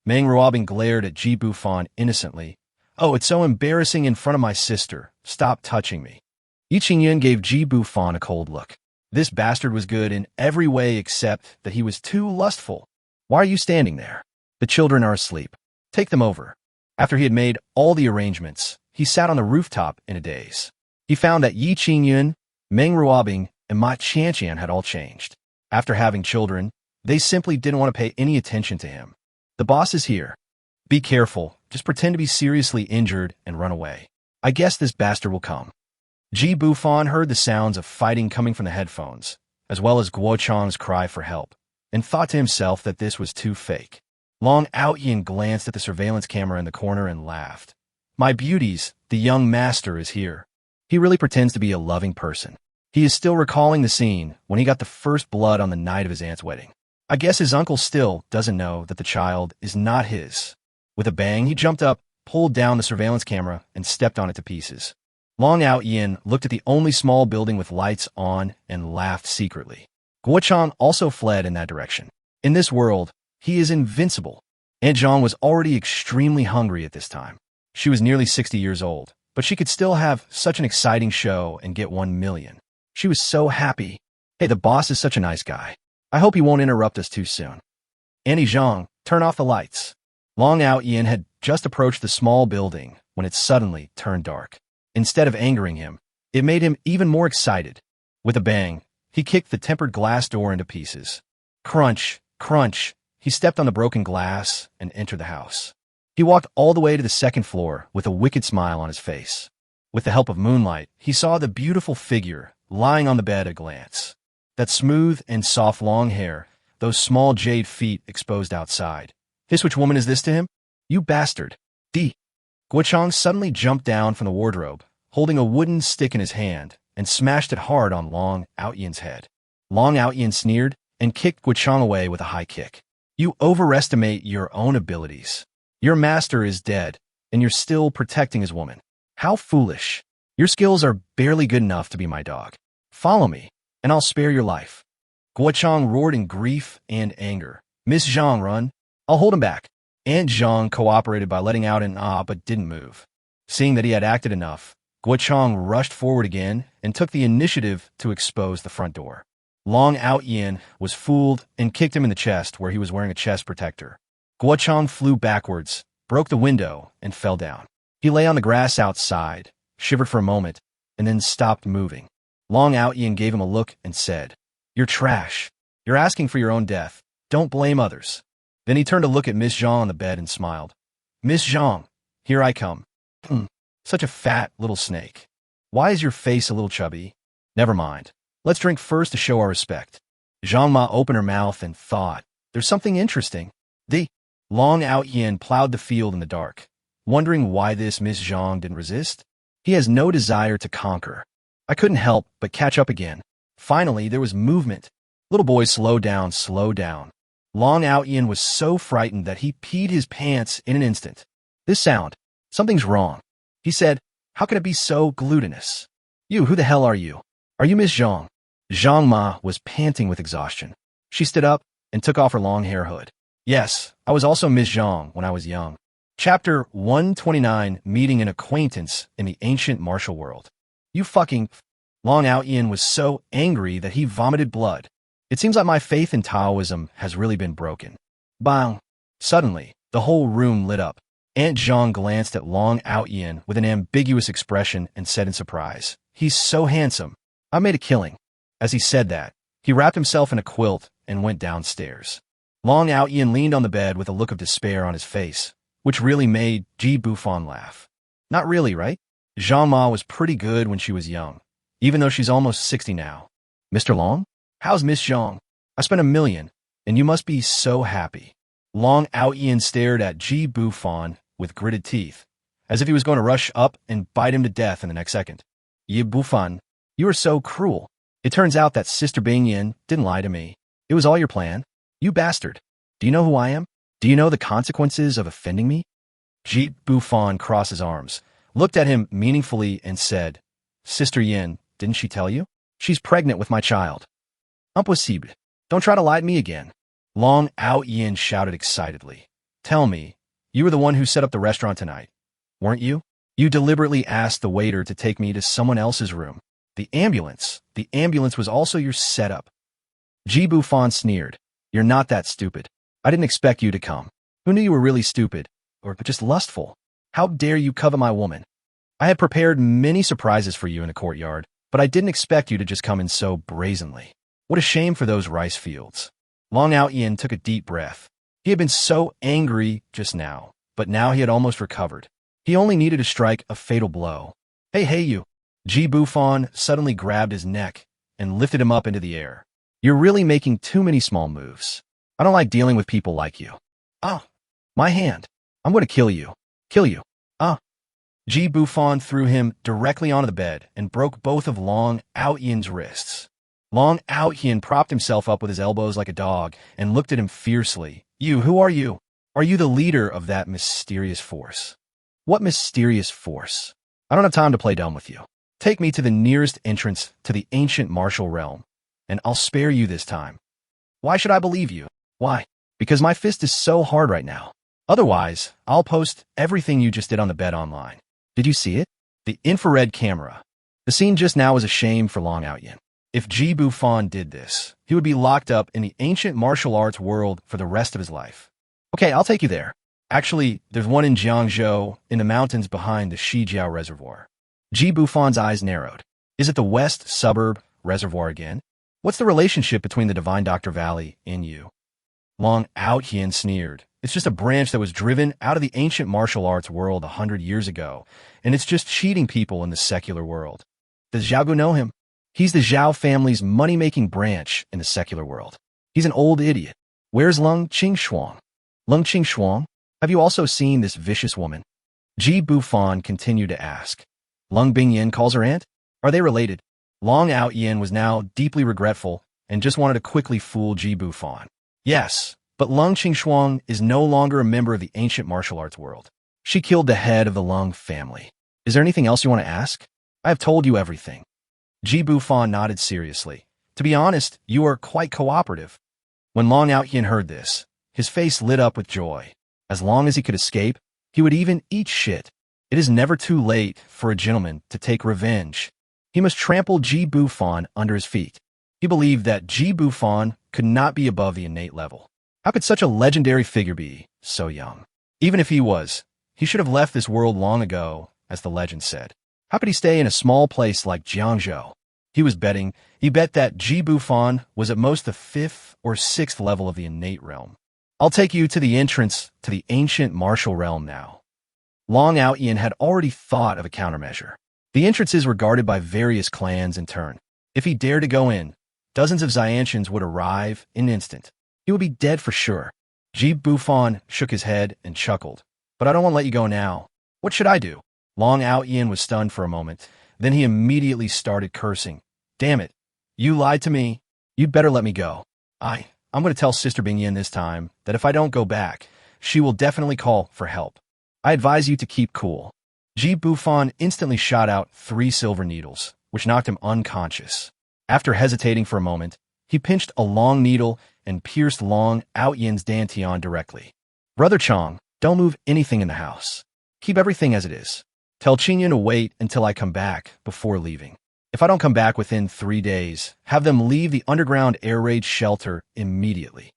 Meng Ruobing glared at Ji Bufan innocently. Oh, it's so embarrassing in front of my sister. Stop touching me. Yi Qingyun gave Ji Bufan a cold look. This bastard was good in every way except that he was too lustful. Why are you standing there? The children are asleep. Take them over. After he had made all the arrangements, he sat on the rooftop in a daze. He found that Yi Qingyun, Meng Ruobing, and Ma Qianqian had all changed. After having children, they simply didn't want to pay any attention to him. The boss is here. Be careful. Just pretend to be seriously injured and run away. I guess this bastard will come. Ji Bufan heard the sounds of fighting coming from the headphones, as well as Guo Chang's cry for help, and thought to himself that this was too fake. Long Out-Yin glanced at the surveillance camera in the corner and laughed. My beauties, the young master is here. He really pretends to be a loving person. He is still recalling the scene when he got the first blood on the night of his aunt's wedding. I guess his uncle still doesn't know that the child is not his. With a bang, he jumped up, pulled down the surveillance camera, and stepped on it to pieces. Long Out-Yin looked at the only small building with lights on and laughed secretly. Guo Chang also fled in that direction. In this world, he is invincible. Aunt Zhang was already extremely hungry at this time. She was nearly 60 years old, but she could still have such an exciting show and get 1 million. She was so happy. Hey, the boss is such a nice guy. I hope he won't interrupt us too soon. Auntie Zhang, turn off the lights. Long Out-Yin had just approached the small building when it suddenly turned dark. Instead of angering him, it made him even more excited. With a bang, he kicked the tempered glass door into pieces. Crunch, crunch. He stepped on the broken glass and entered the house. He walked all the way to the second floor with a wicked smile on his face. With the help of moonlight, he saw the beautiful figure lying on the bed at a glance. That smooth and soft long hair, those small jade feet exposed outside. Which woman is this to him? You bastard. D. Guo Chang suddenly jumped down from the wardrobe, holding a wooden stick in his hand, and smashed it hard on Long Out-Yin's head. Long Out-Yin sneered and kicked Guo Chang away with a high kick. You overestimate your own abilities. Your master is dead, and you're still protecting his woman. How foolish. Your skills are barely good enough to be my dog. Follow me, and I'll spare your life. Guochang roared in grief and anger. Miss Zhang, run. I'll hold him back. Aunt Zhang cooperated by letting out an ah but didn't move. Seeing that he had acted enough, Guochang rushed forward again and took the initiative to expose the front door. Long Outyin was fooled and kicked him in the chest where he was wearing a chest protector. Guochang flew backwards, broke the window, and fell down. He lay on the grass outside, shivered for a moment, and then stopped moving. Long Outyin gave him a look and said, "You're trash. You're asking for your own death. Don't blame others." Then he turned to look at Miss Zhang on the bed and smiled. "Miss Zhang, here I come." Such a fat little snake. Why is your face a little chubby? Never mind. Let's drink first to show our respect. Zhang Ma opened her mouth and thought, there's something interesting. The Long Outyin plowed the field in the dark, wondering why this Miss Zhang didn't resist. He has no desire to conquer. I couldn't help but catch up again. Finally, there was movement. Little boy, slow down, slow down. Long Outyin was so frightened that he peed his pants in an instant. This sound. Something's wrong. He said, how can it be so glutinous? You, who the hell are you? Are you Miss Zhang? Zhang Ma was panting with exhaustion. She stood up and took off her long hair hood. Yes, I was also Miss Zhang when I was young. Chapter 129, Meeting an Acquaintance in the Ancient Martial World. You fucking... Long Outyin was so angry that he vomited blood. It seems like my faith in Taoism has really been broken. Bang! Suddenly, the whole room lit up. Aunt Zhang glanced at Long Outyin with an ambiguous expression and said in surprise, "He's so handsome. I made a killing." As he said that, he wrapped himself in a quilt and went downstairs. Long Outyin leaned on the bed with a look of despair on his face, which really made Ji Bufan laugh. Not really, right? Zhang Ma was pretty good when she was young, even though she's almost 60 now. Mr. Long? How's Miss Zhang? I spent $1 million, and you must be so happy. Long Outyin stared at Ji Bufan with gritted teeth, as if he was going to rush up and bite him to death in the next second. Yi Bufan, you are so cruel. It turns out that Sister Bingyan didn't lie to me. It was all your plan. You bastard. Do you know who I am? Do you know the consequences of offending me? Ji Bufan crossed his arms, looked at him meaningfully and said, Sister Yin, didn't she tell you? She's pregnant with my child. Impossible. Don't try to lie to me again. Long Outyin shouted excitedly. Tell me, you were the one who set up the restaurant tonight, weren't you? You deliberately asked the waiter to take me to someone else's room. The ambulance was also your setup. Ji Bufan sneered. You're not that stupid. I didn't expect you to come. Who knew you were really stupid, or just lustful? How dare you covet my woman? I had prepared many surprises for you in the courtyard, but I didn't expect you to just come in so brazenly. What a shame for those rice fields. Long Outyin took a deep breath. He had been so angry just now, but now he had almost recovered. He only needed to strike a fatal blow. Hey you. Ji Bufan suddenly grabbed his neck and lifted him up into the air. You're really making too many small moves. I don't like dealing with people like you. Ah, my hand. I'm going to kill you. Kill you. Ah. Ji Bufan threw him directly onto the bed and broke both of Long Outyin's wrists. Long Outyin propped himself up with his elbows like a dog and looked at him fiercely. You, who are you? Are you the leader of that mysterious force? What mysterious force? I don't have time to play dumb with you. Take me to the nearest entrance to the ancient martial realm, and I'll spare you this time. Why should I believe you? Why? Because my fist is so hard right now. Otherwise, I'll post everything you just did on the bed online. Did you see it? The infrared camera. The scene just now was a shame for Long Outyin. If Ji Bufan did this, he would be locked up in the ancient martial arts world for the rest of his life. Okay, I'll take you there. Actually, there's one in Jiangzhou, in the mountains behind the Shijiao Reservoir. Ji Bufan's eyes narrowed. Is it the West Suburb Reservoir again? What's the relationship between the Divine Doctor Valley and you? Long Outyin sneered. It's just a branch that was driven out of the ancient martial arts world 100 years ago, and it's just cheating people in the secular world. Does Xiaogu know him? He's the Zhao family's money-making branch in the secular world. He's an old idiot. Where's Lung Qingshuang? Lung Qingshuang? Have you also seen this vicious woman? Ji Bufan continued to ask. Lung Bingyan calls her aunt? Are they related? Long Outyin was now deeply regretful and just wanted to quickly fool Ji Bufan. Yes, But Lung Qingshuang is no longer a member of the ancient martial arts world. She killed the head of the Lung family. Is there anything else you want to ask? I have told you everything. Ji Bufan nodded seriously. To be honest, you are quite cooperative. When Long Outyin heard this, his face lit up with joy. As long as he could escape, he would even eat shit. It is never too late for a gentleman to take revenge. He must trample Ji Bufan under his feet. He believed that Ji Bufan could not be above the innate level. How could such a legendary figure be so young? Even if he was, he should have left this world long ago, as the legend said. How could he stay in a small place like Jiangzhou? He was betting. He bet that Ji Bufan was at most the 5th or 6th level of the innate realm. I'll take you to the entrance to the ancient martial realm now. Long Outyin had already thought of a countermeasure. The entrances were guarded by various clans in turn. If he dared to go in, dozens of Xiantians would arrive in an instant. He would be dead for sure. Ji Bufan shook his head and chuckled. But I don't want to let you go now. What should I do? Long Outyin was stunned for a moment. Then he immediately started cursing. Damn it. You lied to me. You'd better let me go. I'm going to tell Sister Bingyin this time that if I don't go back, she will definitely call for help. I advise you to keep cool. Ji Bufan instantly shot out 3 silver needles, which knocked him unconscious. After hesitating for a moment, he pinched a long needle and pierced Long Outyin's dantian directly. Brother Chong, don't move anything in the house. Keep everything as it is. Tell Qinyan to wait until I come back before leaving. If I don't come back within 3 days, have them leave the underground air raid shelter immediately.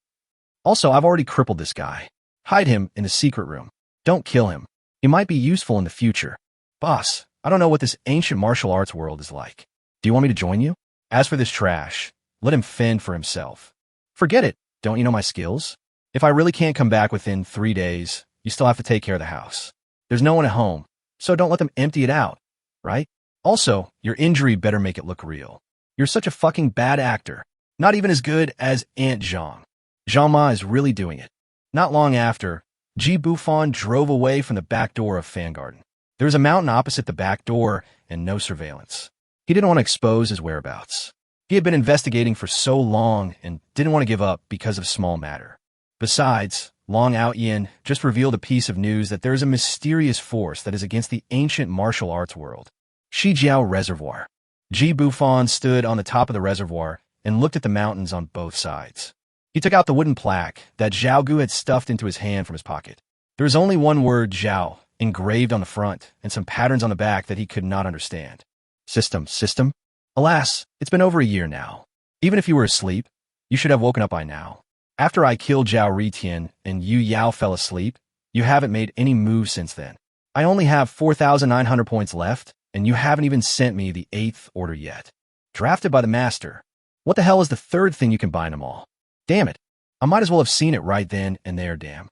Also, I've already crippled this guy. Hide him in the secret room. Don't kill him. He might be useful in the future. Boss, I don't know what this ancient martial arts world is like. Do you want me to join you? As for this trash, let him fend for himself. Forget it. Don't you know my skills? If I really can't come back within 3 days, you still have to take care of the house. There's no one at home, so don't let them empty it out, right? Also, your injury better make it look real. You're such a fucking bad actor. Not even as good as Aunt Zhang. Zhang Ma is really doing it. Not long after, Ji Bufan drove away from the back door of Fan Garden. There was a mountain opposite the back door and no surveillance. He didn't want to expose his whereabouts. He had been investigating for so long and didn't want to give up because of small matter. Besides, Long Outyin just revealed a piece of news that there is a mysterious force that is against the ancient martial arts world. Shijiao Reservoir. Ji Bufan stood on the top of the reservoir and looked at the mountains on both sides. He took out the wooden plaque that Zhao Gu had stuffed into his hand from his pocket. There was only one word, Zhao, engraved on the front and some patterns on the back that he could not understand. System. Alas, it's been over a year now. Even if you were asleep, you should have woken up by now. After I killed Zhao Ritian and Yu Yao fell asleep, you haven't made any moves since then. I only have 4,900 points left, and you haven't even sent me the 8th order yet. Drafted by the master. What the hell is the 3rd thing you can bind them all? Damn it. I might as well have seen it right then and there, damn.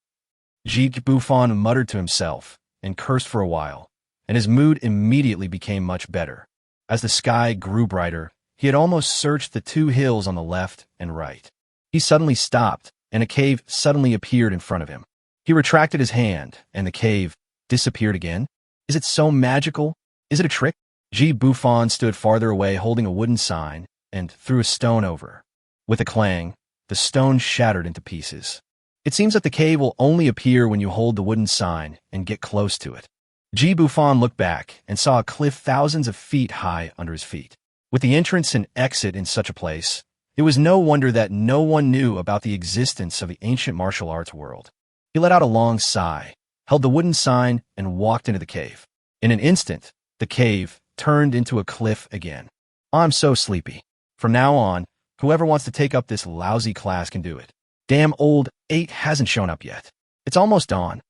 Ji Bufan muttered to himself and cursed for a while, and his mood immediately became much better. As the sky grew brighter, he had almost searched the 2 hills on the left and right. He suddenly stopped, and a cave suddenly appeared in front of him. He retracted his hand, and the cave disappeared again. Is it so magical? Is it a trick? Ji Bufan stood farther away holding a wooden sign and threw a stone over. With a clang, the stone shattered into pieces. It seems that the cave will only appear when you hold the wooden sign and get close to it. Ji Bufan looked back and saw a cliff thousands of feet high under his feet. With the entrance and exit in such a place, it was no wonder that no one knew about the existence of the ancient martial arts world. He let out a long sigh, held the wooden sign, and walked into the cave. In an instant, the cave turned into a cliff again. I'm so sleepy. From now on, whoever wants to take up this lousy class can do it. Damn old 8 hasn't shown up yet. It's almost dawn.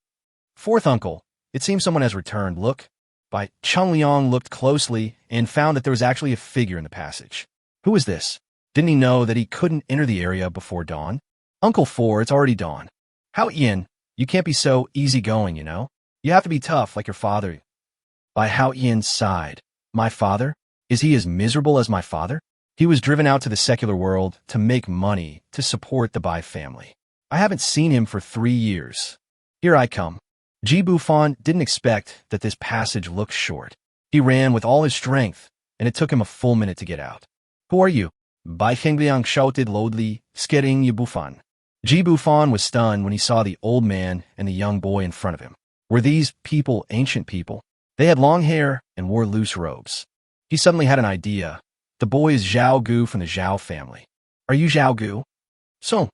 4th uncle, it seems someone has returned. Look. By Cheng Liang looked closely and found that there was actually a figure in the passage. Who is this? Didn't he know that he couldn't enter the area before dawn? Uncle 4, it's already dawn. How Yin, you can't be so easygoing, you know? You have to be tough like your father. By Hao Yin sighed. My father? Is he as miserable as my father? He was driven out to the secular world to make money to support the Bai family. I haven't seen him for 3 years. Here I come. Ji Bufan didn't expect that this passage looked short. He ran with all his strength, and it took him a full minute to get out. Who are you? Bai Fengliang shouted loudly, scaring Ji Bufan. Bufan was stunned when he saw the old man and the young boy in front of him. Were these people ancient people? They had long hair and wore loose robes. He suddenly had an idea. The boy is Zhao Gu from the Zhao family. Are you Zhao Gu? So,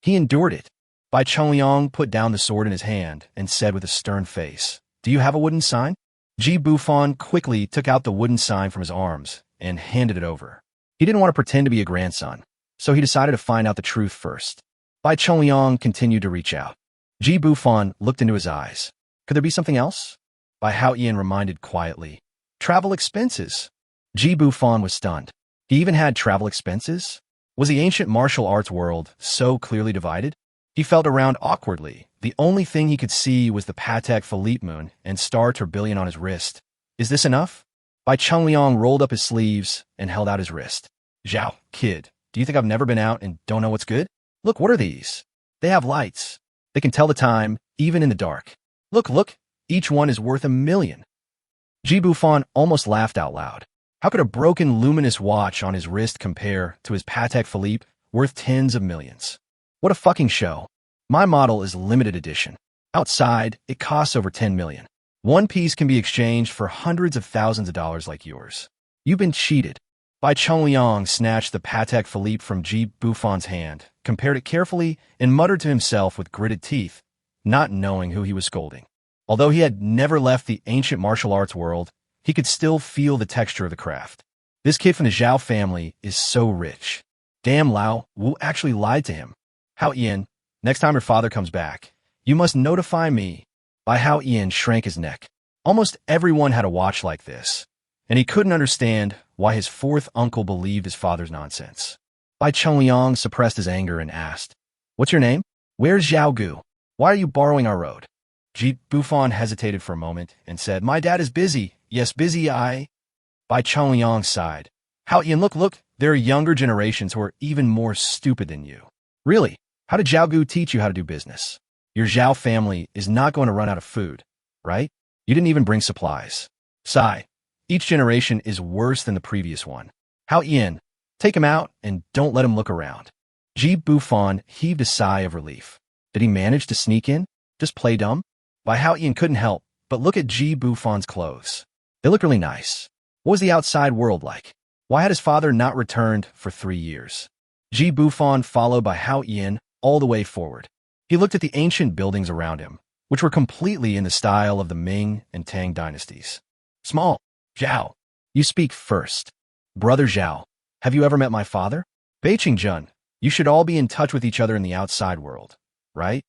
he endured it. Bai Chongliang put down the sword in his hand and said with a stern face, "Do you have a wooden sign?" Bufan quickly took out the wooden sign from his arms and handed it over. He didn't want to pretend to be a grandson, so he decided to find out the truth first. Bai Chongliang continued to reach out. Bufan looked into his eyes. Could there be something else? Bai Haoyan reminded quietly. Travel expenses. Bufan was stunned. He even had travel expenses? Was the ancient martial arts world so clearly divided? He felt around awkwardly. The only thing he could see was the Patek Philippe moon and star tourbillon on his wrist. Is this enough? Bai Chongliang rolled up his sleeves and held out his wrist. Zhao, kid, do you think I've never been out and don't know what's good? Look, what are these? They have lights. They can tell the time, even in the dark. Look, each one is worth $1 million. Bufan almost laughed out loud. How could a broken luminous watch on his wrist compare to his Patek Philippe, worth tens of millions? What a fucking show. My model is limited edition. Outside, it costs over $10 million. One piece can be exchanged for hundreds of thousands of dollars like yours. You've been cheated. Bai Chongliang snatched the Patek Philippe from Bufan's hand, compared it carefully, and muttered to himself with gritted teeth, not knowing who he was scolding. Although he had never left the ancient martial arts world, he could still feel the texture of the craft. This kid from the Zhao family is so rich. Damn, Lao Wu actually lied to him. Hao Ian, next time your father comes back, you must notify me. Bai Hao Ian shrank his neck. Almost everyone had a watch like this, and he couldn't understand why his fourth uncle believed his father's nonsense. Bai Chongliang suppressed his anger and asked, "What's your name? Where's Zhao Gu? Why are you borrowing our road?" Bufan hesitated for a moment and said, "My dad is busy. Yes, busy, Bai Chongliang sighed. Hao Ian, look, there are younger generations who are even more stupid than you. Really? How did Zhao Gu teach you how to do business? Your Zhao family is not going to run out of food, right? You didn't even bring supplies. Sigh. Each generation is worse than the previous one. Hao Ian, take him out and don't let him look around." Bufan heaved a sigh of relief. Did he manage to sneak in? Just play dumb? Bai Hao Ian couldn't help but look at Bufan's clothes. They looked really nice. What was the outside world like? Why had his father not returned for 3 years? Bufan followed Bai Hao Ian all the way forward. He looked at the ancient buildings around him, which were completely in the style of the Ming and Tang dynasties. Small. Zhao, you speak first. Brother Zhao, have you ever met my father? Beiqing Jun, you should all be in touch with each other in the outside world, right?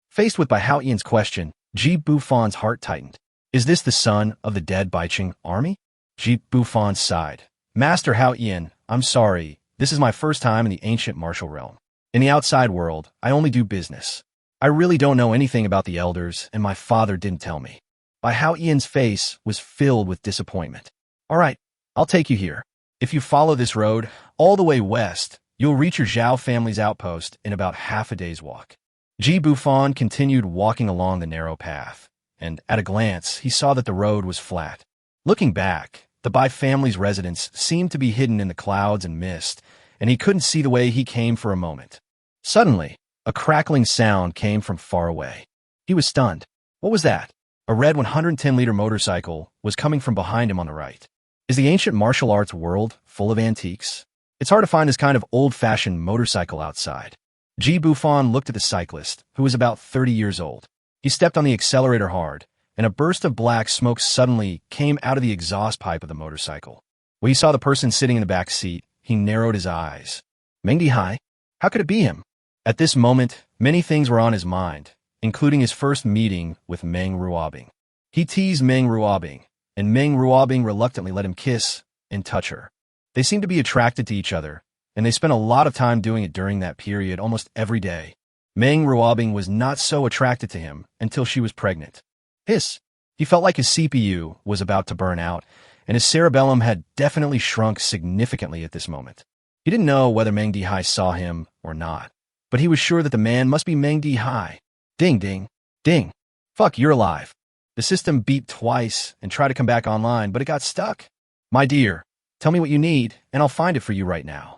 Faced with Bai Hao Ian's question, Bufan's heart tightened. Is this the son of the dead Beiqing army? Bufan sighed. Master Hao Ian, I'm sorry. This is my first time in the ancient martial realm. In the outside world, I only do business. I really don't know anything about the elders, and my father didn't tell me. Bai Hao Ian's face was filled with disappointment. All right, I'll take you here. If you follow this road all the way west, you'll reach your Zhao family's outpost in about half a day's walk. Bufan continued walking along the narrow path, and at a glance, he saw that the road was flat. Looking back, the Bai family's residence seemed to be hidden in the clouds and mist, and he couldn't see the way he came for a moment. Suddenly, a crackling sound came from far away. He was stunned. What was that? A red 110-liter motorcycle was coming from behind him on the right. Is the ancient martial arts world full of antiques? It's hard to find this kind of old-fashioned motorcycle outside. Bufan looked at the cyclist, who was about 30 years old. He stepped on the accelerator hard, and a burst of black smoke suddenly came out of the exhaust pipe of the motorcycle. When he saw the person sitting in the back seat, he narrowed his eyes. Meng Dihai? How could it be him? At this moment, many things were on his mind, including his first meeting with Meng Ruobing. He teased Meng Ruobing, and Meng Ruobing reluctantly let him kiss and touch her. They seemed to be attracted to each other, and they spent a lot of time doing it during that period almost every day. Meng Ruobing was not so attracted to him until she was pregnant. He felt like his CPU was about to burn out, and his cerebellum had definitely shrunk significantly at this moment. He didn't know whether Meng Dihai saw him or not, but he was sure that the man must be Meng Dihai. Ding, ding, ding. Fuck, you're alive. The system beeped twice and tried to come back online, but it got stuck. My dear, tell me what you need, and I'll find it for you right now.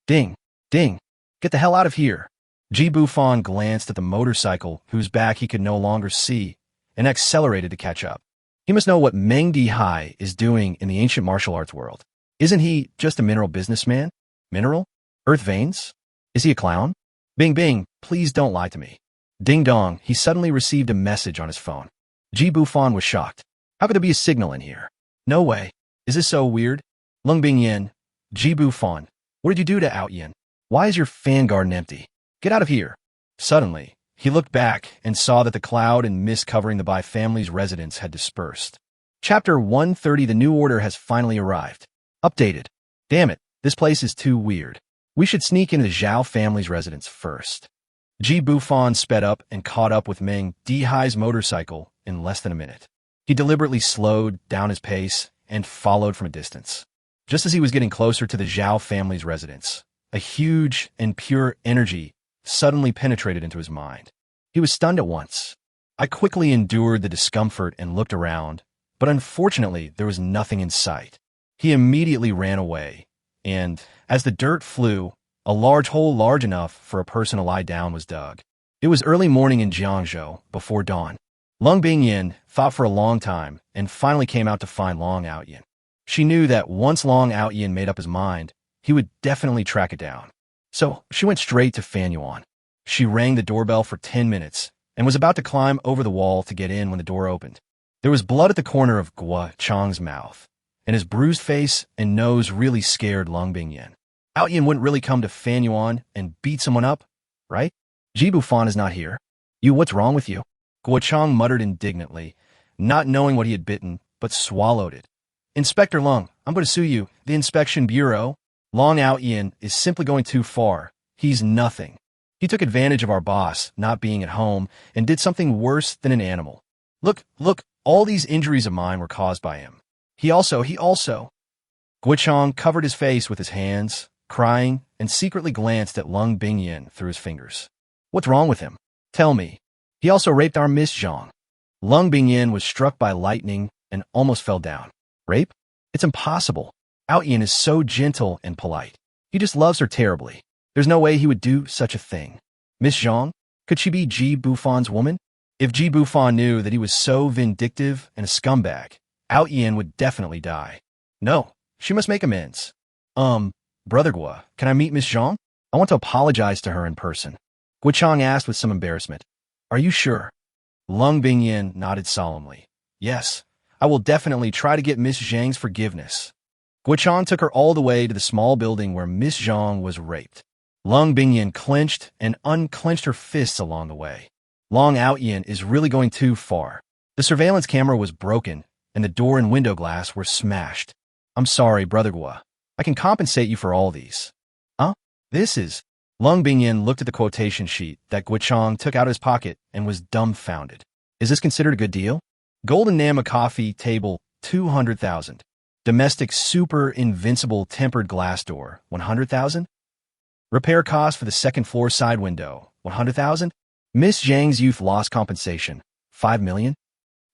Ding, ding. Get the hell out of here. Ji Bufan glanced at the motorcycle, whose back he could no longer see, and accelerated to catch up. He must know what Meng Dihai is doing in the ancient martial arts world. Isn't he just a mineral businessman? Mineral? Earth veins? Is he a clown? Bing bing, please don't lie to me. Ding dong, he suddenly received a message on his phone. Ji Bufan was shocked. How could there be a signal in here? No way. Is this so weird? Lung Bingyan, Ji Bufan, what did you do to Out Yin? Why is your fan garden empty? Get out of here. Suddenly, he looked back and saw that the cloud and mist covering the Bai family's residence had dispersed. Chapter 130, the new order has finally arrived. Updated. Damn it, this place is too weird. We should sneak into the Zhao family's residence first. Ji Bufan sped up and caught up with Meng Dihai's motorcycle in less than a minute. He deliberately slowed down his pace and followed from a distance. Just as he was getting closer to the Zhao family's residence, a huge and pure energy suddenly penetrated into his mind. He was stunned at once. I quickly endured the discomfort and looked around, but unfortunately there was nothing in sight. He immediately ran away, and, as the dirt flew, a large hole large enough for a person to lie down was dug. It was early morning in Jiangzhou, before dawn. Lung Bingyan thought for a long time and finally came out to find Long Outyin. She knew that once Long Outyin made up his mind, he would definitely track it down. So she went straight to Fan Yuan. She rang the doorbell for 10 minutes and was about to climb over the wall to get in when the door opened. There was blood at the corner of Guo Chang's mouth, and his bruised face and nose really scared Lung Bingyan. Outyin wouldn't really come to Fan Yuan and beat someone up, right? Ji Bufan is not here. What's wrong with you? Guo Chang muttered indignantly, not knowing what he had bitten, but swallowed it. Inspector Lung, I'm going to sue you. The Inspection Bureau. Long Outyin is simply going too far. He's nothing. He took advantage of our boss not being at home and did something worse than an animal. Look, all these injuries of mine were caused by him. He also. Guo Chang covered his face with his hands, crying, and secretly glanced at Lung Bingyan through his fingers. What's wrong with him? Tell me. He also raped our Miss Zhang. Lung Bingyan was struck by lightning and almost fell down. Rape? It's impossible. Outyin is so gentle and polite. He just loves her terribly. There's no way he would do such a thing. Miss Zhang? Could she be Ji Bufan's woman? If Ji Bufan knew that he was so vindictive and a scumbag, Outyin would definitely die. No, she must make amends. Brother Guo, can I meet Miss Zhang? I want to apologize to her in person. Guo Chang asked with some embarrassment. Are you sure? Lung Bingyan nodded solemnly. Yes, I will definitely try to get Miss Zhang's forgiveness. Guo Chang took her all the way to the small building where Miss Zhang was raped. Lung Bingyan clenched and unclenched her fists along the way. Long Outyin is really going too far. The surveillance camera was broken, and the door and window glass were smashed. I'm sorry, Brother Guo. I can compensate you for all these. Huh? This is... Lung Bingyan looked at the quotation sheet that Guo Chang took out of his pocket and was dumbfounded. Is this considered a good deal? Golden Nama coffee table, 200,000. Domestic super invincible tempered glass door, 100,000. Repair cost for the second floor side window, 100,000. Miss Zhang's youth loss compensation, 5 million.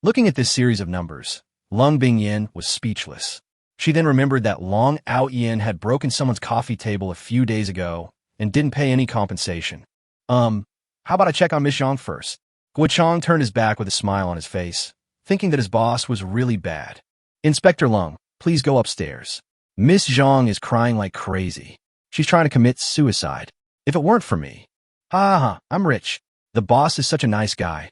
Looking at this series of numbers, Lung Bingyan was speechless. She then remembered that Long Outyin had broken someone's coffee table a few days ago and didn't pay any compensation. How about I check on Miss Zhang first? Guo Chang turned his back with a smile on his face, thinking that his boss was really bad. Inspector Lung, please go upstairs. Miss Zhang is crying like crazy. She's trying to commit suicide. If it weren't for me. I'm rich. The boss is such a nice guy.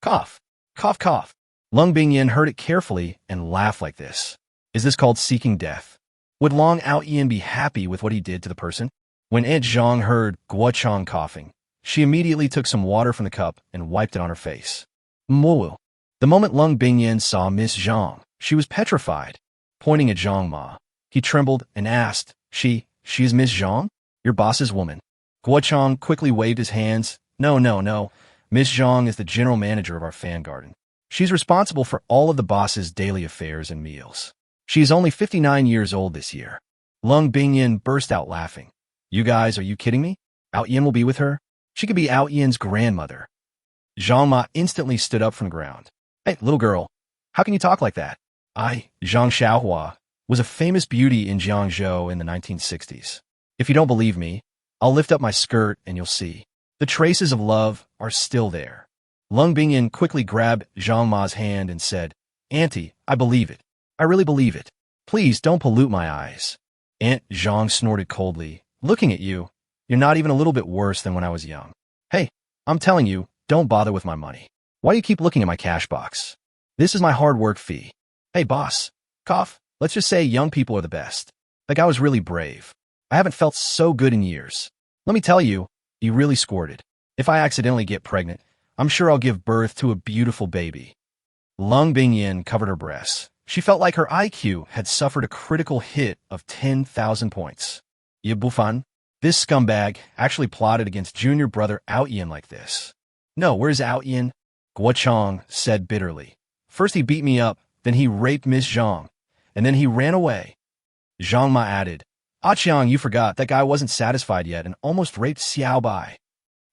Cough. Cough, cough. Lung Bingyan heard it carefully and laughed like this. Is this called seeking death? Would Long Outyin be happy with what he did to the person? When Aunt Zhang heard Guo Chang coughing, she immediately took some water from the cup and wiped it on her face. Moo. The moment Lung Bingyan saw Miss Zhang, she was petrified. Pointing at Zhang Ma, he trembled and asked, She is Miss Zhang? Your boss's woman. Guo Chang quickly waved his hands. No. Miss Zhang is the general manager of our fan garden. She's responsible for all of the boss's daily affairs and meals. She is only 59 years old this year. Lung Bingyan burst out laughing. You guys, are you kidding me? Outyin will be with her? She could be Outyin's grandmother. Zhang Ma instantly stood up from the ground. Hey, little girl, how can you talk like that? I, Zhang Xiaohua, was a famous beauty in Jiangzhou in the 1960s. If you don't believe me, I'll lift up my skirt and you'll see. The traces of love are still there. Lung Bingyin quickly grabbed Zhang Ma's hand and said, Auntie, I believe it. I really believe it. Please don't pollute my eyes. Aunt Zhang snorted coldly. Looking at you, you're not even a little bit worse than when I was young. Hey, I'm telling you, don't bother with my money. Why do you keep looking at my cash box? This is my hard work fee. Hey, boss. Cough. Let's just say young people are the best. That guy was really brave. I haven't felt so good in years. Let me tell you, you really scored it. If I accidentally get pregnant, I'm sure I'll give birth to a beautiful baby. Lung Bingyin covered her breasts. She felt like her IQ had suffered a critical hit of 10,000 points. Bufan, this scumbag actually plotted against junior brother Outyin like this. No, where's Outyin? Guochang said bitterly. First he beat me up, then he raped Miss Zhang, and then he ran away. Zhang Ma added, Qiang, you forgot that guy wasn't satisfied yet and almost raped Xiao Bai.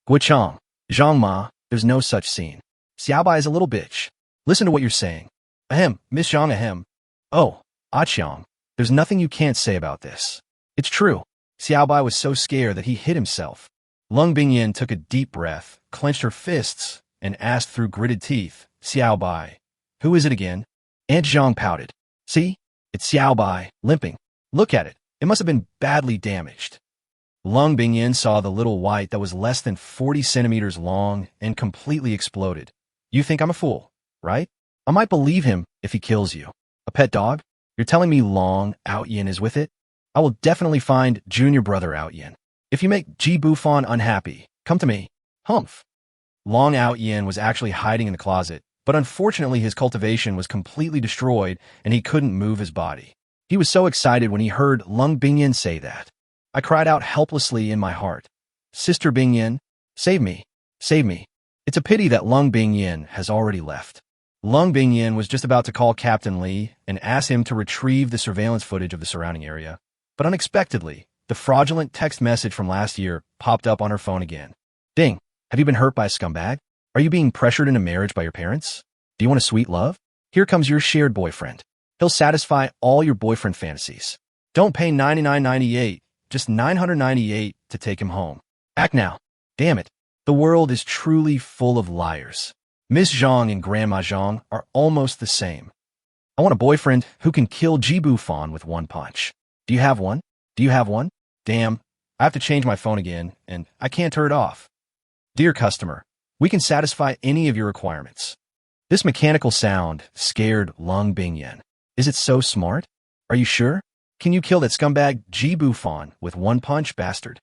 Guochang, Zhang Ma, there's no such scene. Xiao Bai is a little bitch. Listen to what you're saying. Ahem, Miss Zhang ahem. Oh, Qiang, there's nothing you can't say about this. It's true. Xiao Bai was so scared that he hit himself. Lung Bingyin took a deep breath, clenched her fists, and asked through gritted teeth, Xiao Bai, who is it again? Aunt Zhang pouted. See? It's Xiao Bai, limping. Look at it. It must have been badly damaged. Lung Bingyin saw the little white that was less than 40 centimeters long and completely exploded. You think I'm a fool, right? I might believe him if he kills you. A pet dog? You're telling me Long Outyin is with it? I will definitely find junior brother Outyin. If you make Ji Bufan unhappy, come to me. Humph. Long Outyin was actually hiding in the closet, but unfortunately his cultivation was completely destroyed and he couldn't move his body. He was so excited when he heard Lung Bingyin say that. I cried out helplessly in my heart. Sister Bingyin, save me, save me. It's a pity that Lung Bingyin has already left. Lung Bingyin was just about to call Captain Li and ask him to retrieve the surveillance footage of the surrounding area, but unexpectedly, the fraudulent text message from last year popped up on her phone again. Ding, have you been hurt by a scumbag? Are you being pressured into marriage by your parents? Do you want a sweet love? Here comes your shared boyfriend. He'll satisfy all your boyfriend fantasies. Don't pay $99.98, just $998 to take him home. Act now. Damn it. The world is truly full of liars. Miss Zhang and Grandma Zhang are almost the same. I want a boyfriend who can kill Ji Bufan with one punch. Do you have one? Do you have one? Damn, I have to change my phone again, and I can't turn it off. Dear customer, we can satisfy any of your requirements. This mechanical sound scared Lung Bingyin. Is it so smart? Are you sure? Can you kill that scumbag Ji Bufan with one punch, bastard?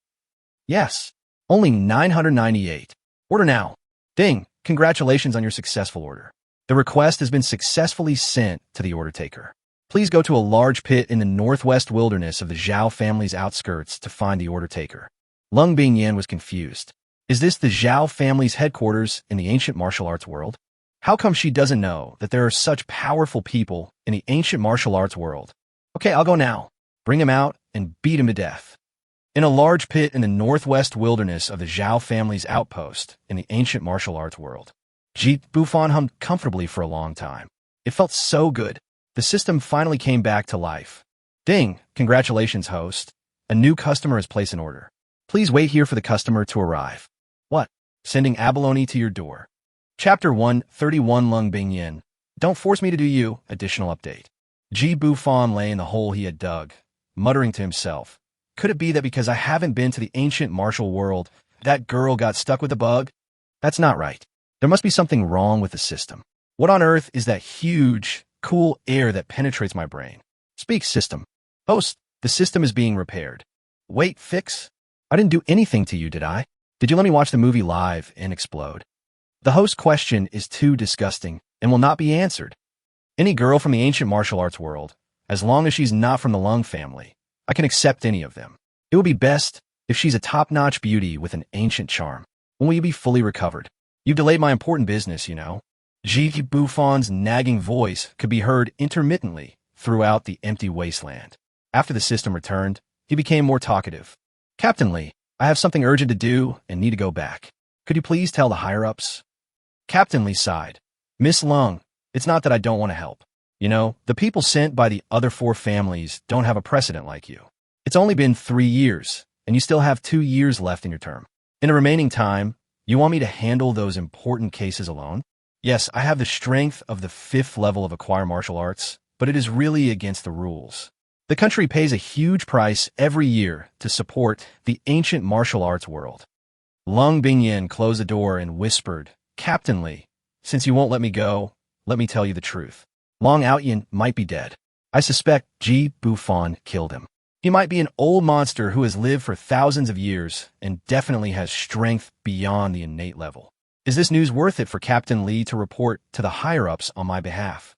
Yes. Only $998. Order now. Ding, congratulations on your successful order. The request has been successfully sent to the order taker. Please go to a large pit in the northwest wilderness of the Zhao family's outskirts to find the order taker. Lung Bingyin was confused. Is this the Zhao family's headquarters in the ancient martial arts world? How come she doesn't know that there are such powerful people in the ancient martial arts world? Okay, I'll go now. Bring him out and beat him to death. In a large pit in the northwest wilderness of the Zhao family's outpost in the ancient martial arts world, Ji Bufan hummed comfortably for a long time. It felt so good. The system finally came back to life. Ding! Congratulations, host. A new customer has placed an order. Please wait here for the customer to arrive. What? Sending abalone to your door. Chapter 131 Lung Bingyin. Don't force me to do you. Additional update. Ji Bufan lay in the hole he had dug, muttering to himself. Could it be that because I haven't been to the ancient martial world, that girl got stuck with a bug? That's not right. There must be something wrong with the system. What on earth is that huge, cool air that penetrates my brain? Speak, system. Host, the system is being repaired. Wait, fix? I didn't do anything to you, did I? Did you let me watch the movie live and explode? The host's question is too disgusting and will not be answered. Any girl from the ancient martial arts world, as long as she's not from the Lung family, I can accept any of them. It would be best if she's a top-notch beauty with an ancient charm. When will you be fully recovered? You've delayed my important business, you know. Ji Bufan's nagging voice could be heard intermittently throughout the empty wasteland. After the system returned, he became more talkative. Captain Li, I have something urgent to do and need to go back. Could you please tell the higher-ups? Captain Li sighed. Miss Lung, it's not that I don't want to help. You know, the people sent by the other 4 families don't have a precedent like you. It's only been 3 years, and you still have 2 years left in your term. In the remaining time, you want me to handle those important cases alone? Yes, I have the strength of the 5th level of acquire martial arts, but it is really against the rules. The country pays a huge price every year to support the ancient martial arts world. Lung Bingyin closed the door and whispered, Captain Li, since you won't let me go, let me tell you the truth. Long Outyin might be dead. I suspect Ji Bufan killed him. He might be an old monster who has lived for thousands of years and definitely has strength beyond the innate level. Is this news worth it for Captain Li to report to the higher-ups on my behalf?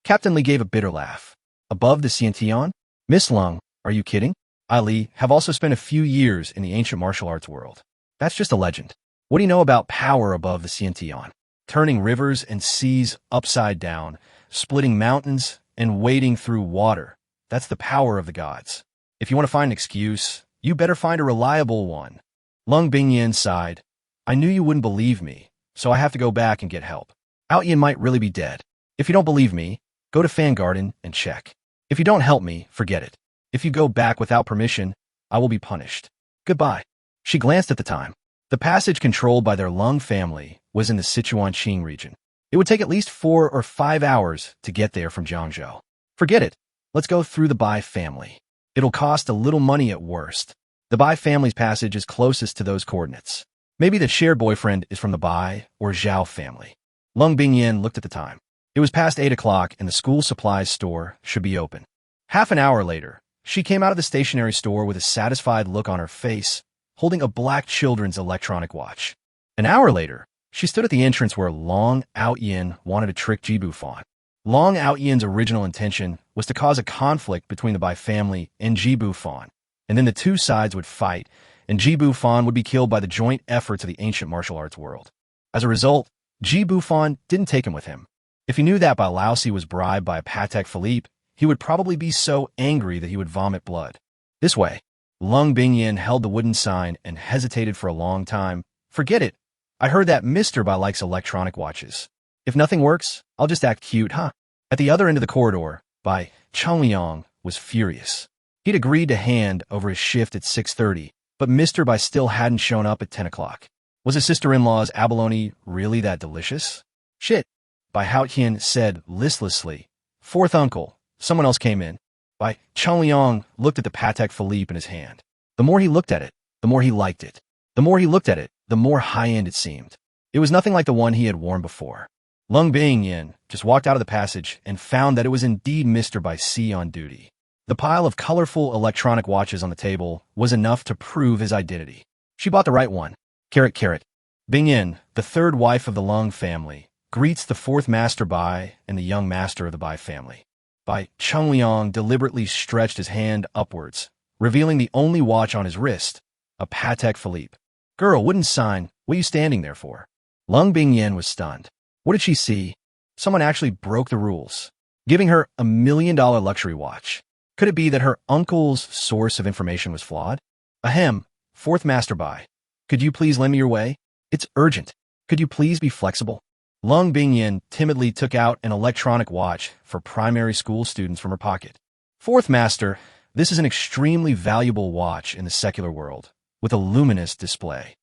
Captain Li gave a bitter laugh. Above the Xiantian? Miss Lung, are you kidding? I, Li, have also spent a few years in the ancient martial arts world. That's just a legend. What do you know about power above the Xiantian? Turning rivers and seas upside down, splitting mountains, and wading through water. That's the power of the gods. If you want to find an excuse, you better find a reliable one. Lung Bingyin sighed. I knew you wouldn't believe me, so I have to go back and get help. Outyin might really be dead. If you don't believe me, go to Fan Garden and check. If you don't help me, forget it. If you go back without permission, I will be punished. Goodbye. She glanced at the time. The passage controlled by their Lung family was in the Sichuan-Qing region. It would take at least 4 or 5 hours to get there from Jiangzhou. Forget it. Let's go through the Bai family. It'll cost a little money at worst. The Bai family's passage is closest to those coordinates. Maybe the shared boyfriend is from the Bai or Zhao family. Lung Bingyin looked at the time. It was past 8 o'clock and the school supplies store should be open. Half an hour later, she came out of the stationery store with a satisfied look on her face, holding a black children's electronic watch. An hour later, she stood at the entrance where Long Outyin wanted to trick Ji Bufan. Long Outyin's original intention was to cause a conflict between the Bai family and Ji Bufan, and then the two sides would fight, and Ji Bufan would be killed by the joint efforts of the ancient martial arts world. As a result, Ji Bufan didn't take him with him. If he knew that Bai Laosi was bribed by Patek Philippe, he would probably be so angry that he would vomit blood. This way, Lung Bingyin held the wooden sign and hesitated for a long time. Forget it. I heard that Mr. Bai likes electronic watches. If nothing works, I'll just act cute, huh? At the other end of the corridor, Bai Chengliang was furious. He'd agreed to hand over his shift at 6:30, but Mr. Bai still hadn't shown up at 10 o'clock. Was his sister-in-law's abalone really that delicious? Shit, Bai Haotian said listlessly. Fourth uncle, someone else came in. Bai Chengliang looked at the Patek Philippe in his hand. The more he looked at it, the more he liked it. The more he looked at it, the more high-end it seemed. It was nothing like the one he had worn before. Lung Bingyin just walked out of the passage and found that it was indeed Mr. Bai Si on duty. The pile of colorful electronic watches on the table was enough to prove his identity. She bought the right one. Carrot. Bingyin, the third wife of the Lung family, greets the fourth master Bai and the young master of the Bai family. Bai Chengliang deliberately stretched his hand upwards, revealing the only watch on his wrist, a Patek Philippe. Girl, wouldn't sign. What are you standing there for? Lung Bingyin was stunned. What did she see? Someone actually broke the rules, giving her $1 million luxury watch. Could it be that her uncle's source of information was flawed? Ahem, fourth master Bai. Could you please lend me your way? It's urgent. Could you please be flexible? Lung Bingyin timidly took out an electronic watch for primary school students from her pocket. Fourth master, this is an extremely valuable watch in the secular world, with a luminous display.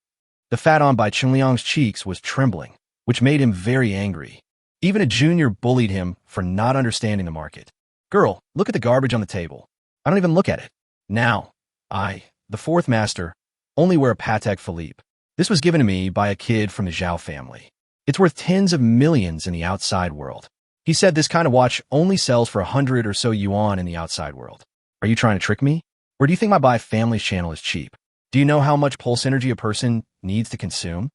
The fat on Bai Chengliang's cheeks was trembling, which made him very angry. Even a junior bullied him for not understanding the market. Girl, look at the garbage on the table. I don't even look at it. Now, I, the fourth master, only wear a Patek Philippe. This was given to me by a kid from the Zhao family. It's worth tens of millions in the outside world. He said this kind of watch only sells for 100 or so yuan in the outside world. Are you trying to trick me? Or do you think my Bai family's channel is cheap? Do you know how much pulse energy a person needs to consume?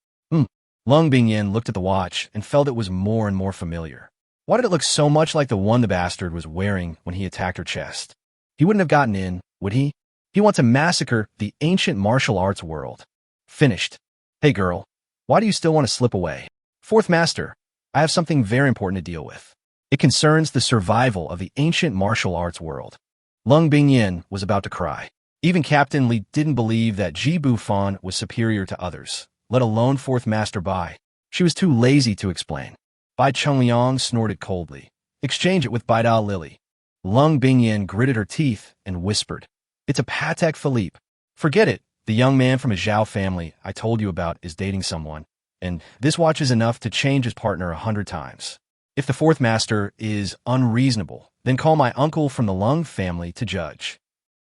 Lung Bingyin looked at the watch and felt it was more and more familiar. Why did it look so much like the one the bastard was wearing when he attacked her chest? He wouldn't have gotten in, would he? He wants to massacre the ancient martial arts world. Finished. Hey girl, why do you still want to slip away? Fourth master, I have something very important to deal with. It concerns the survival of the ancient martial arts world. Lung Bingyin was about to cry. Even Captain Li didn't believe that Ji Bufan was superior to others, let alone fourth master Bai. She was too lazy to explain. Bai Chengliang snorted coldly. Exchange it with Bai Da Lily. Lung Bingyin gritted her teeth and whispered, It's a Patek Philippe. Forget it. The young man from a Zhao family I told you about is dating someone, and this watch is enough to change his partner 100 times. If the fourth master is unreasonable, then call my uncle from the Lung family to judge."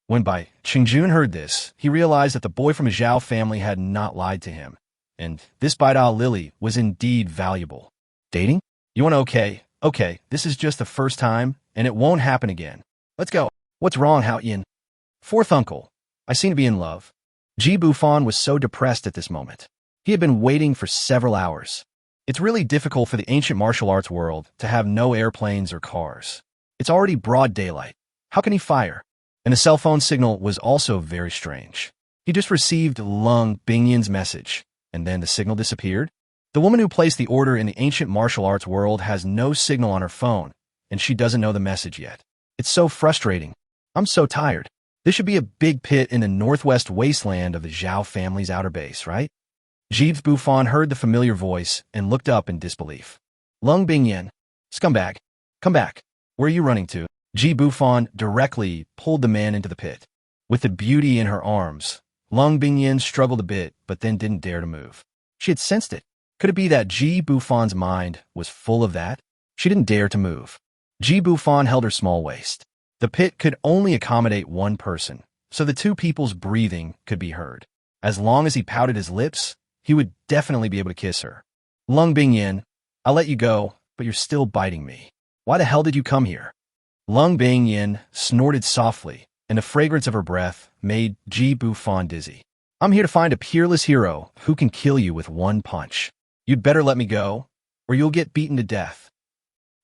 When Bai Qingjun heard this, he realized that the boy from a Zhao family had not lied to him, and this Baidao Lily was indeed valuable. "Dating? You want to okay, this is just the first time, and it won't happen again. Let's go." "What's wrong, Hao Yin?" "Fourth uncle, I seem to be in love." Ji Bufan was so depressed at this moment. He had been waiting for several hours. It's really difficult for the ancient martial arts world to have no airplanes or cars. It's already broad daylight. How can he fire? And the cell phone signal was also very strange. He just received Lung Bingyan's message, and then the signal disappeared. The woman who placed the order in the ancient martial arts world has no signal on her phone, and she doesn't know the message yet. It's so frustrating. I'm so tired. This should be a big pit in the northwest wasteland of the Zhao family's outer base, right? Ji Bufan heard the familiar voice and looked up in disbelief. "Lung Bingyan, scumbag, come back. Where are you running to?" Ji Bufan directly pulled the man into the pit. With the beauty in her arms, Lung Bingyan struggled a bit, but then didn't dare to move. She had sensed it. Could it be that Ji Bufan's mind was full of that? She didn't dare to move. Ji Bufan held her small waist. The pit could only accommodate one person, so the two people's breathing could be heard. As long as he pouted his lips, he would definitely be able to kiss her. "Lung Bingyan, I'll let you go, but you're still biting me. Why the hell did you come here?" Lung Bingyan snorted softly, and the fragrance of her breath made Ji Bufan dizzy. "I'm here to find a peerless hero who can kill you with one punch. You'd better let me go, or you'll get beaten to death."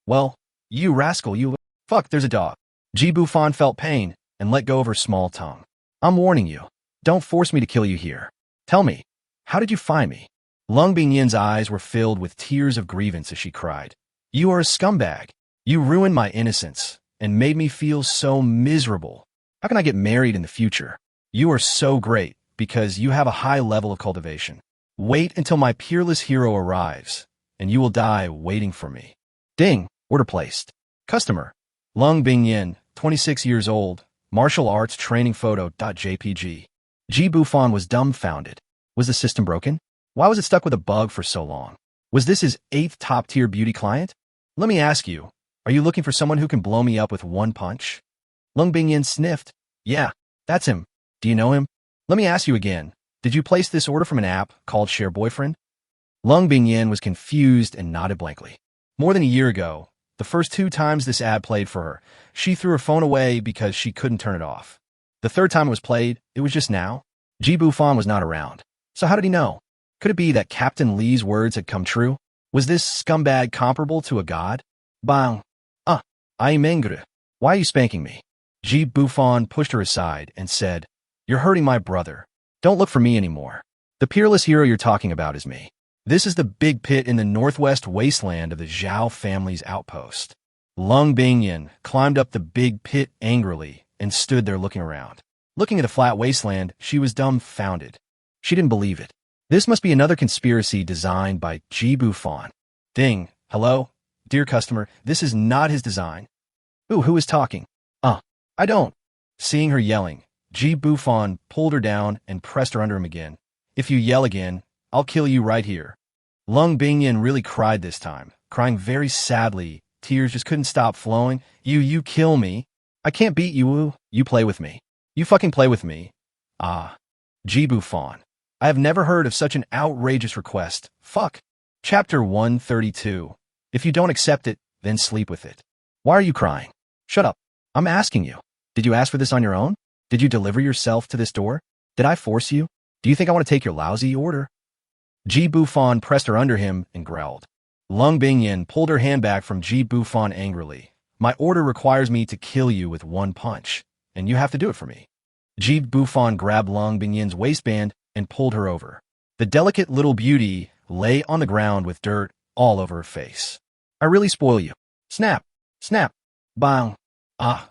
"Well, you rascal, you... Fuck, there's a dog." Ji Bufan felt pain and let go of her small tongue. "I'm warning you. Don't force me to kill you here. Tell me, how did you find me?" Lung Bingyan's eyes were filled with tears of grievance as she cried. "You are a scumbag. You ruined my innocence and made me feel so miserable. How can I get married in the future? You are so great because you have a high level of cultivation. Wait until my peerless hero arrives, and you will die waiting for me." Ding, order placed. Customer, Lung Bingyan, 26 years old, martial arts training photo.jpg. Ji Bufan was dumbfounded. Was the system broken? Why was it stuck with a bug for so long? Was this his 8th top-tier beauty client? "Let me ask you, are you looking for someone who can blow me up with one punch?" Lung Bingyan sniffed. "Yeah, that's him. Do you know him? Let me ask you again. Did you place this order from an app called Share Boyfriend?" Lung Bingyan was confused and nodded blankly. More than a year ago, the first 2 times this ad played for her, she threw her phone away because she couldn't turn it off. The 3rd time it was played, it was just now. Ji Bufan was not around. So how did he know? Could it be that Captain Lee's words had come true? Was this scumbag comparable to a god? "Bang. I am angry. Why are you spanking me?" Ji Bufan pushed her aside and said, "You're hurting my brother. Don't look for me anymore. The peerless hero you're talking about is me. This is the big pit in the northwest wasteland of the Zhao family's outpost." Lung Bingyan climbed up the big pit angrily and stood there looking around. Looking at the flat wasteland, she was dumbfounded. She didn't believe it. This must be another conspiracy designed by Ji Bufan. Ding, hello? Dear customer, this is not his design. Ooh, who is talking? I don't. Seeing her yelling, Ji Bufan pulled her down and pressed her under him again. "If you yell again, I'll kill you right here." Lung Bingyan really cried this time, crying very sadly. Tears just couldn't stop flowing. You kill me. I can't beat you. You play with me. You fucking play with me." Ji Bufan. I have never heard of such an outrageous request. Fuck. Chapter 132. If you don't accept it, then sleep with it. Why are you crying? Shut up. I'm asking you. Did you ask for this on your own? Did you deliver yourself to this door? Did I force you? Do you think I want to take your lousy order? Ji Bufan pressed her under him and growled. Lung Bingyan pulled her hand back from Ji Bufan angrily. "My order requires me to kill you with one punch, and you have to do it for me." Ji Bufan grabbed Lung Bingyan's waistband and pulled her over. The delicate little beauty lay on the ground with dirt all over her face. "I really spoil you. Snap, snap, bang."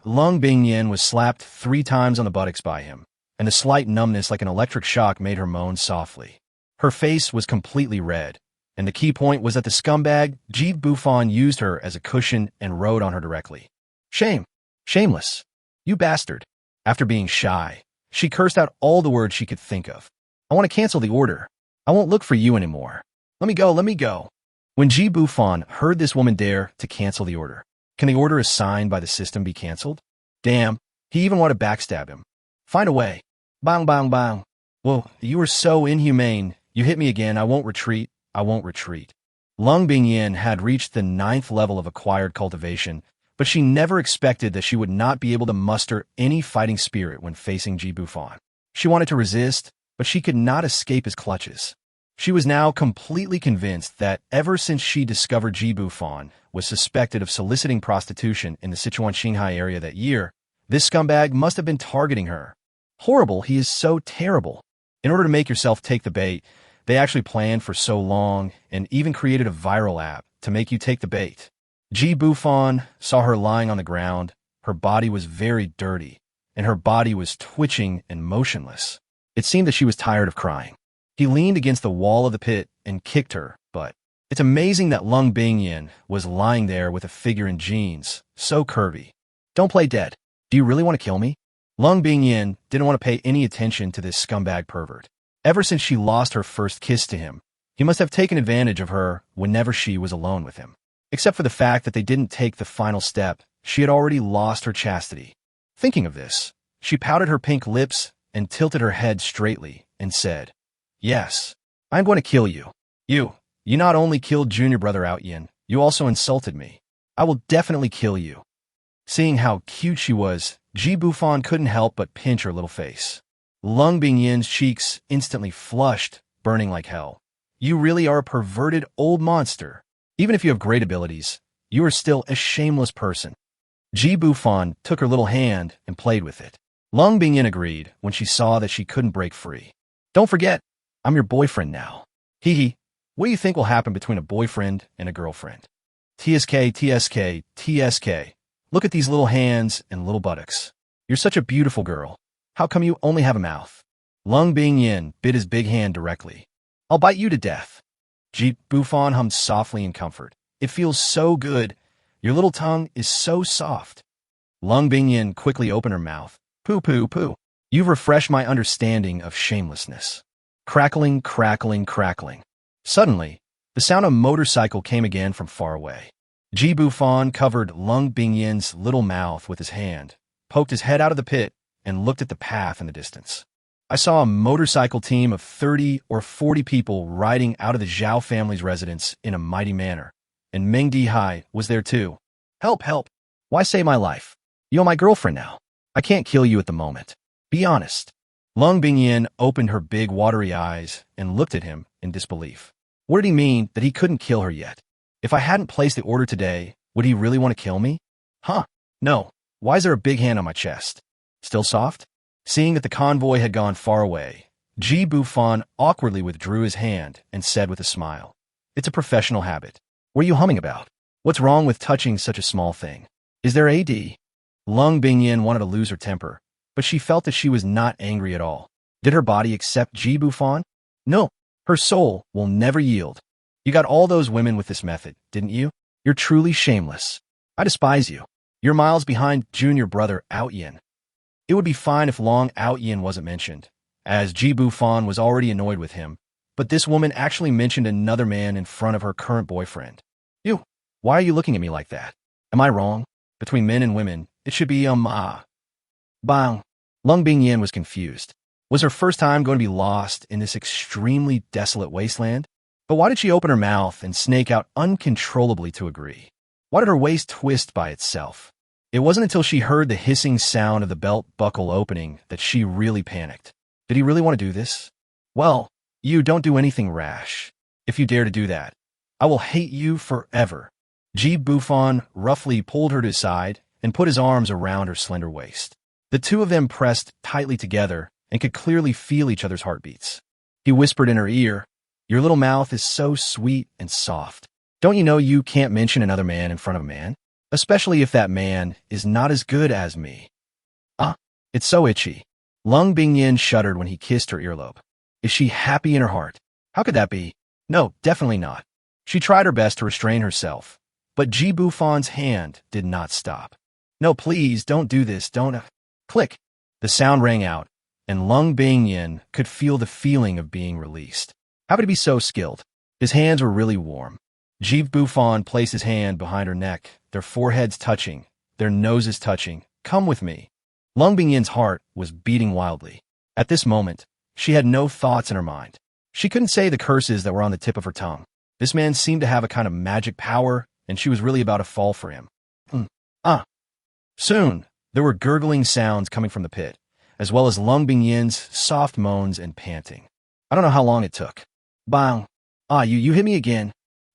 Lung Bingyan was slapped 3 times on the buttocks by him, and the slight numbness like an electric shock made her moan softly. Her face was completely red, and the key point was that the scumbag Ji Bufan used her as a cushion and rode on her directly. "Shame. Shameless. You bastard." After being shy, She cursed out all the words she could think of. I want to cancel the order. I won't look for you anymore. Let me go, let me go. When Ji Bufan heard this woman dare to cancel the order, can the order assigned by the system be canceled? Damn, he even wanted to backstab him. Find a way. Bang, bang, bang. Whoa, you are so inhumane. You hit me again. I won't retreat. I won't retreat. Lung Bingyin had reached the 9th level of acquired cultivation, but she never expected that she would not be able to muster any fighting spirit when facing Ji Bufan. She wanted to resist, but she could not escape his clutches. She was now completely convinced that ever since she discovered Ji Bufan was suspected of soliciting prostitution in the Sichuan Qinghai area that year, this scumbag must have been targeting her. Horrible, he is so terrible. In order to make yourself take the bait, they actually planned for so long and even created a viral app to make you take the bait. Ji Bufan saw her lying on the ground. Her body was very dirty, and her body was twitching and motionless. It seemed that she was tired of crying. He leaned against the wall of the pit and kicked her, but it's amazing that Lung Bingyin was lying there with a figure in jeans, so curvy. Don't play dead. Do you really want to kill me? Lung Bingyin didn't want to pay any attention to this scumbag pervert. Ever since she lost her first kiss to him, he must have taken advantage of her whenever she was alone with him. Except for the fact that they didn't take the final step, she had already lost her chastity. Thinking of this, she pouted her pink lips and tilted her head straightly and said, "Yes, I'm going to kill you. You not only killed junior brother Out Yin, you also insulted me. I will definitely kill you." Seeing how cute she was, Ji Bufan couldn't help but pinch her little face. Lung Bingyin's cheeks instantly flushed, burning like hell. You really are a perverted old monster. Even if you have great abilities, you are still a shameless person. Ji Bufan took her little hand and played with it. Lung Bingyin agreed when she saw that she couldn't break free. Don't forget, I'm your boyfriend now. Hee hee. What do you think will happen between a boyfriend and a girlfriend? TSK, TSK, TSK. Look at these little hands and little buttocks. You're such a beautiful girl. How come you only have a mouth? Lung Bingyin bit his big hand directly. I'll bite you to death. Ji Bufan hummed softly in comfort. It feels so good. Your little tongue is so soft. Lung Bingyin quickly opened her mouth. Poo, poo, poo. You've refreshed my understanding of shamelessness. Crackling, crackling, crackling. Suddenly, the sound of a motorcycle came again from far away. Ji Bufan covered Lung Bingyin's little mouth with his hand, poked his head out of the pit, and looked at the path in the distance. I saw a motorcycle team of 30 or 40 people riding out of the Zhao family's residence in a mighty manner, and Meng Dihai was there too. Help, help. Why save my life? You're my girlfriend now. I can't kill you at the moment. Be honest. Lung Bingyin opened her big watery eyes and looked at him in disbelief. What did he mean that he couldn't kill her yet? If I hadn't placed the order today, would he really want to kill me? Huh? No. Why is there a big hand on my chest? Still soft? Seeing that the convoy had gone far away, Ji Bufan awkwardly withdrew his hand and said with a smile, It's a professional habit. What are you humming about? What's wrong with touching such a small thing? Is there AD? Lung Bingyin wanted to lose her temper, but she felt that she was not angry at all. Did her body accept Ji Bufan? No, her soul will never yield. You got all those women with this method, didn't you? You're truly shameless. I despise you. You're miles behind junior brother Out Yin. It would be fine if Long Out Yin wasn't mentioned, as Ji Bufan was already annoyed with him, but this woman actually mentioned another man in front of her current boyfriend. You, why are you looking at me like that? Am I wrong? Between men and women, it should be Bang. Lung Bingyin was confused. Was her first time going to be lost in this extremely desolate wasteland? But why did she open her mouth and snake out uncontrollably to agree? Why did her waist twist by itself? It wasn't until she heard the hissing sound of the belt buckle opening that she really panicked. Did he really want to do this? Well, you don't do anything rash. If you dare to do that, I will hate you forever. Ji Bufan roughly pulled her to his side and put his arms around her slender waist. The two of them pressed tightly together and could clearly feel each other's heartbeats. He whispered in her ear, Your little mouth is so sweet and soft. Don't you know you can't mention another man in front of a man? Especially if that man is not as good as me. It's so itchy. Lung Bingyin shuddered when he kissed her earlobe. Is she happy in her heart? How could that be? No, definitely not. She tried her best to restrain herself, but Ji Bufan's hand did not stop. No, please, don't do this, don't. Click. The sound rang out, and Lung Bingyin could feel the feeling of being released. How could he be so skilled? His hands were really warm. Ji Bufan placed his hand behind her neck, their foreheads touching, their noses touching. Come with me. Lung Bingyin's heart was beating wildly. At this moment, she had no thoughts in her mind. She couldn't say the curses that were on the tip of her tongue. This man seemed to have a kind of magic power, and she was really about to fall for him. Soon, there were gurgling sounds coming from the pit, as well as Lung Bingyin's soft moans and panting. I don't know how long it took. Bang. You hit me again.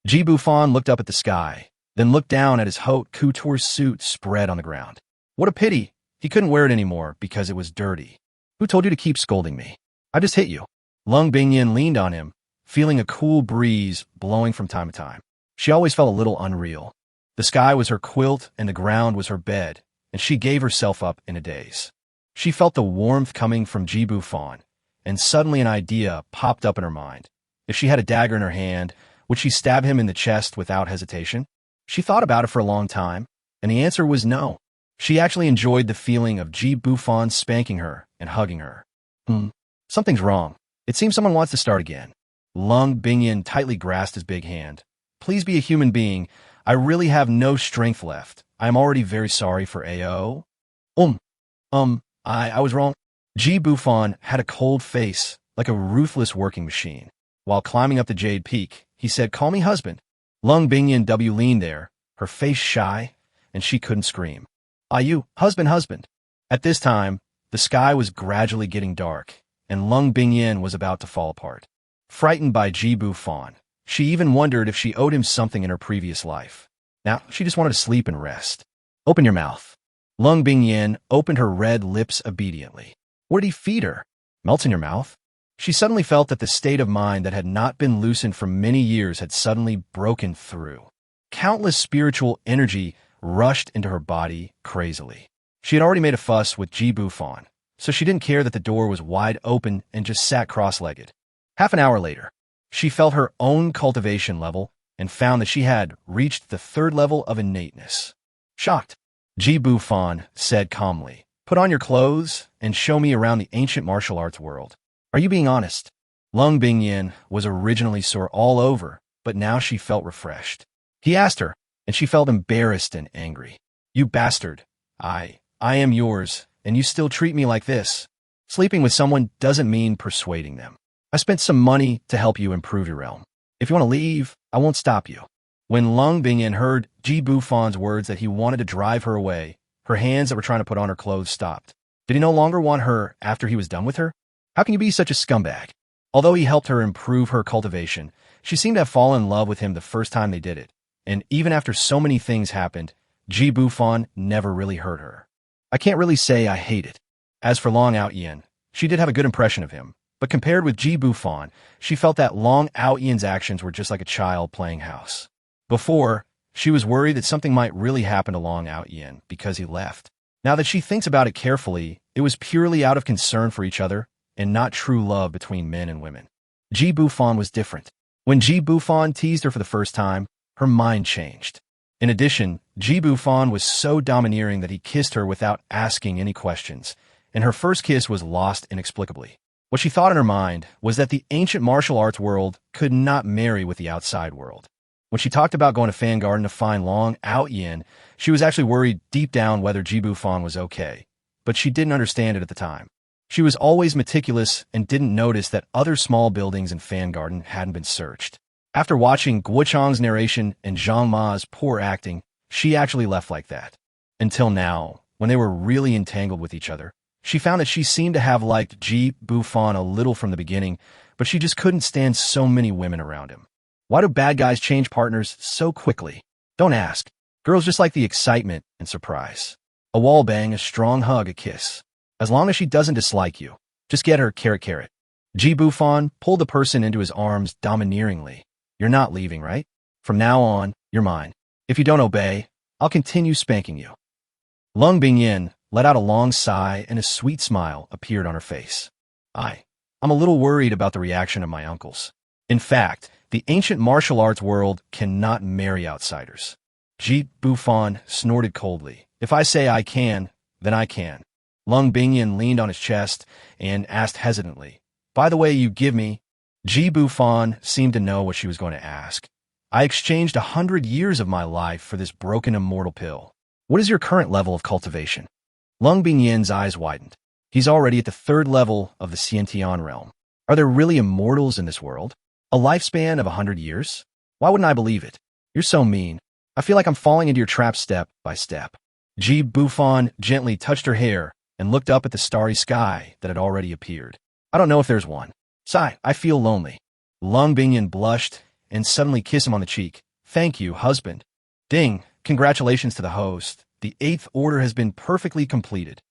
Ji Bufan looked up at the sky, then looked down at his haute couture suit spread on the ground. What a pity. He couldn't wear it anymore because it was dirty. Who told you to keep scolding me? I just hit you. Lung Bingyin leaned on him, feeling a cool breeze blowing from time to time. She always felt a little unreal. The sky was her quilt and the ground was her bed, and she gave herself up in a daze. She felt the warmth coming from Ji Bufan, and suddenly an idea popped up in her mind. If she had a dagger in her hand, would she stab him in the chest without hesitation? She thought about it for a long time, and the answer was no. She actually enjoyed the feeling of Ji Bufan spanking her and hugging her. Something's wrong. It seems someone wants to start again. Lung Bingyin tightly grasped his big hand. Please be a human being. I really have no strength left. I am already very sorry for AO. I was wrong. Ji Bufan had a cold face, like a ruthless working machine. While climbing up the Jade Peak, he said, call me husband. Lung Bingyin leaned there, her face shy, and she couldn't scream. You, husband. At this time, the sky was gradually getting dark, and Lung Bingyin was about to fall apart. Frightened by Ji Bufan, she even wondered if she owed him something in her previous life. Now, she just wanted to sleep and rest. Open your mouth. Lung Bingyin opened her red lips obediently. What did he feed her? Melts in your mouth? She suddenly felt that the state of mind that had not been loosened for many years had suddenly broken through. Countless spiritual energy rushed into her body crazily. She had already made a fuss with Ji Bufan, so she didn't care that the door was wide open and just sat cross-legged. Half an hour later, she felt her own cultivation level and found that she had reached the 3rd level of innateness. Shocked, Ji Bufan said calmly, put on your clothes and show me around the ancient martial arts world. Are you being honest? Lung Bingyin was originally sore all over, but now she felt refreshed. He asked her, and she felt embarrassed and angry. You bastard. I am yours, and you still treat me like this. Sleeping with someone doesn't mean persuading them. I spent some money to help you improve your realm. If you want to leave, I won't stop you. When Lung Bingyin heard Ji Bufan's words that he wanted to drive her away, her hands that were trying to put on her clothes stopped. Did he no longer want her after he was done with her? How can you be such a scumbag? Although he helped her improve her cultivation, she seemed to have fallen in love with him the first time they did it. And even after so many things happened, Ji Bufan never really hurt her. I can't really say I hate it. As for Long Outyin, she did have a good impression of him, but compared with Ji Bufan, she felt that Long Outyin's actions were just like a child playing house. Before, she was worried that something might really happen to Long Outyin because he left. Now that she thinks about it carefully, it was purely out of concern for each other and not true love between men and women. Ji Bufan was different. When Ji Bufan teased her for the first time, her mind changed. In addition, Ji Bufan was so domineering that he kissed her without asking any questions, and her first kiss was lost inexplicably. What she thought in her mind was that the ancient martial arts world could not marry with the outside world. When she talked about going to Fan Garden to find Long Outyin, she was actually worried deep down whether Ji Bufan was okay, but she didn't understand it at the time. She was always meticulous and didn't notice that other small buildings in Fan Garden hadn't been searched. After watching Guo Chang's narration and Zhang Ma's poor acting, she actually left like that. Until now, when they were really entangled with each other, she found that she seemed to have liked Ji Bufan a little from the beginning, but she just couldn't stand so many women around him. Why do bad guys change partners so quickly? Don't ask. Girls just like the excitement and surprise. A wall bang, a strong hug, a kiss. As long as she doesn't dislike you, just get her carrot. Ji Bufan pulled the person into his arms domineeringly. You're not leaving, right? From now on, you're mine. If you don't obey, I'll continue spanking you. Lung Bingyin let out a long sigh and a sweet smile appeared on her face. I'm a little worried about the reaction of my uncles. In fact, the ancient martial arts world cannot marry outsiders. Ji Bufan snorted coldly. If I say I can, then I can. Lung Bingyan leaned on his chest and asked hesitantly, "By the way, you give me—" Ji Bufan seemed to know what she was going to ask. "I exchanged 100 years of my life for this broken immortal pill. What is your current level of cultivation?" Lung Bingyan's eyes widened. He's already at the 3rd level of the Xiantian realm. Are there really immortals in this world? A lifespan of 100 years? Why wouldn't I believe it? You're so mean. I feel like I'm falling into your trap step by step. Ji Bufan gently touched her hair and looked up at the starry sky that had already appeared. "I don't know if there's one. Sigh, I feel lonely." Lung Bingyan blushed and suddenly kissed him on the cheek. "Thank you, husband." Ding, congratulations to the host. The 8th order has been perfectly completed.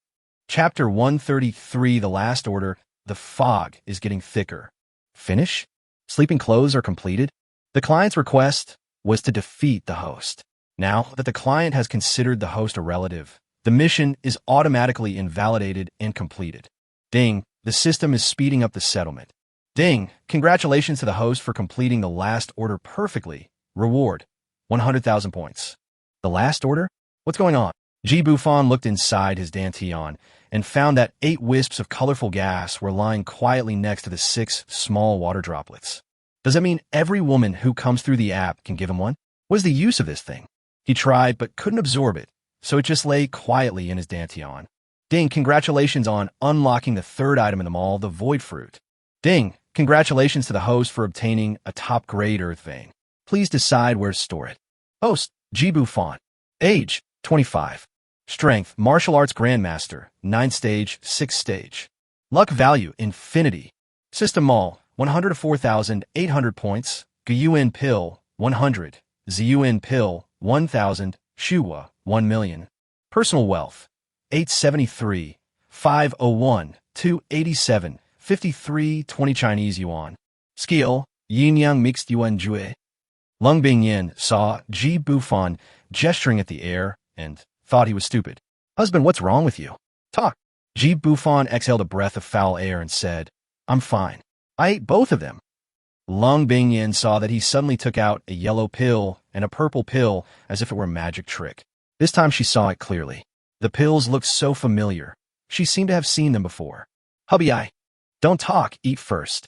Chapter 133, The Last Order. The fog is getting thicker. Finish? Sleeping clothes are completed? The client's request was to defeat the host. Now that the client has considered the host a relative, the mission is automatically invalidated and completed. Ding, the system is speeding up the settlement. Ding, congratulations to the host for completing the last order perfectly. Reward, 100,000 points. The last order? What's going on? Ji Bufan looked inside his dantian and found that 8 wisps of colorful gas were lying quietly next to the 6 small water droplets. Does that mean every woman who comes through the app can give him one? What is the use of this thing? He tried but couldn't absorb it, so it just lay quietly in his dantian. Ding, congratulations on unlocking the 3rd item in them all, the void fruit. Ding, congratulations to the host for obtaining a top-grade earth vein. Please decide where to store it. Host, Ji Bufan. Age, 25. Strength, martial arts grandmaster, 9th stage, 6th stage. Luck value, infinity. System mall, 104,800 points. Guyuan pill, 100. Ziyuan pill, 1,000. Shuwa, 1 million. Personal wealth, 873, 501, 287, 53, 20 Chinese yuan. Skill, yin-yang mixed yuan jue. Lung Bingyan saw Ji Bufan gesturing at the air and thought he was stupid. Husband, what's wrong with you? Talk. Ji Bufan exhaled a breath of foul air and said, I'm fine. I ate both of them. Lung Bingyan saw that he suddenly took out a yellow pill and a purple pill as if it were a magic trick. This time she saw it clearly. The pills looked so familiar. She seemed to have seen them before. Hubby, don't talk, eat first.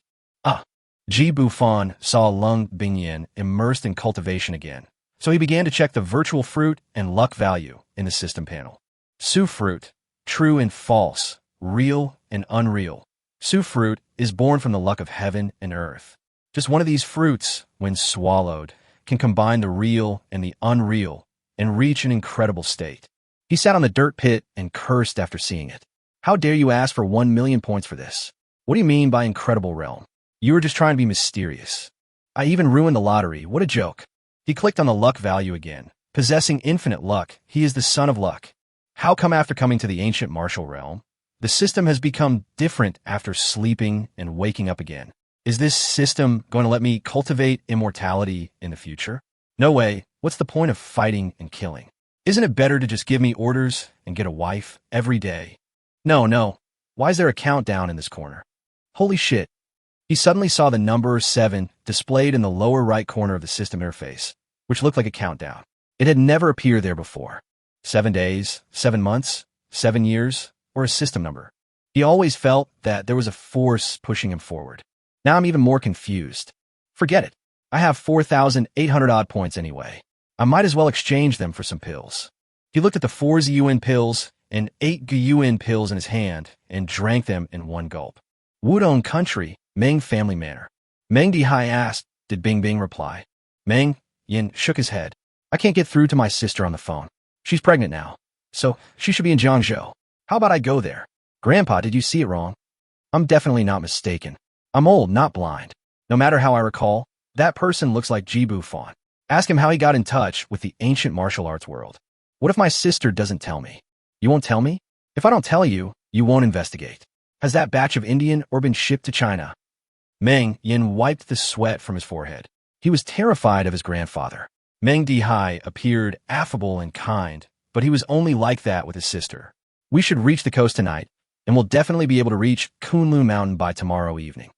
Ji Bufan saw Lung Bingyan immersed in cultivation again, so he began to check the virtual fruit and luck value in the system panel. Su fruit, true and false, real and unreal. Su fruit is born from the luck of heaven and earth. Just one of these fruits, when swallowed, can combine the real and the unreal and reach an incredible state. He sat on the dirt pit and cursed after seeing it. How dare you ask for 1 million points for this? What do you mean by incredible realm? You were just trying to be mysterious. I even ruined the lottery. What a joke. He clicked on the luck value again. Possessing infinite luck, he is the son of luck. How come after coming to the ancient martial realm, the system has become different after sleeping and waking up again? Is this system going to let me cultivate immortality in the future? No way. What's the point of fighting and killing? Isn't it better to just give me orders and get a wife every day? No. Why is there a countdown in this corner? Holy shit. He suddenly saw the number 7 displayed in the lower right corner of the system interface, which looked like a countdown. It had never appeared there before. 7 days, 7 months, 7 years, or a system number. He always felt that there was a force pushing him forward. Now I'm even more confused. Forget it. I have 4,800 odd points anyway. I might as well exchange them for some pills. He looked at the 4 Ziyuan pills and 8 Guyuan pills in his hand and drank them in one gulp. Wudong country, Meng family manor. Meng Dihai asked, did Bing Bing reply? Meng Yin shook his head. I can't get through to my sister on the phone. She's pregnant now, so she should be in Jiangzhou. How about I go there? Grandpa, did you see it wrong? I'm definitely not mistaken. I'm old, not blind. No matter how I recall, that person looks like Ji Bufan. Ask him how he got in touch with the ancient martial arts world. What if my sister doesn't tell me? You won't tell me? If I don't tell you, you won't investigate. Has that batch of Indian ore been shipped to China? Meng Yin wiped the sweat from his forehead. He was terrified of his grandfather. Meng Dihai appeared affable and kind, but he was only like that with his sister. We should reach the coast tonight, and we'll definitely be able to reach Kunlu Mountain by tomorrow evening.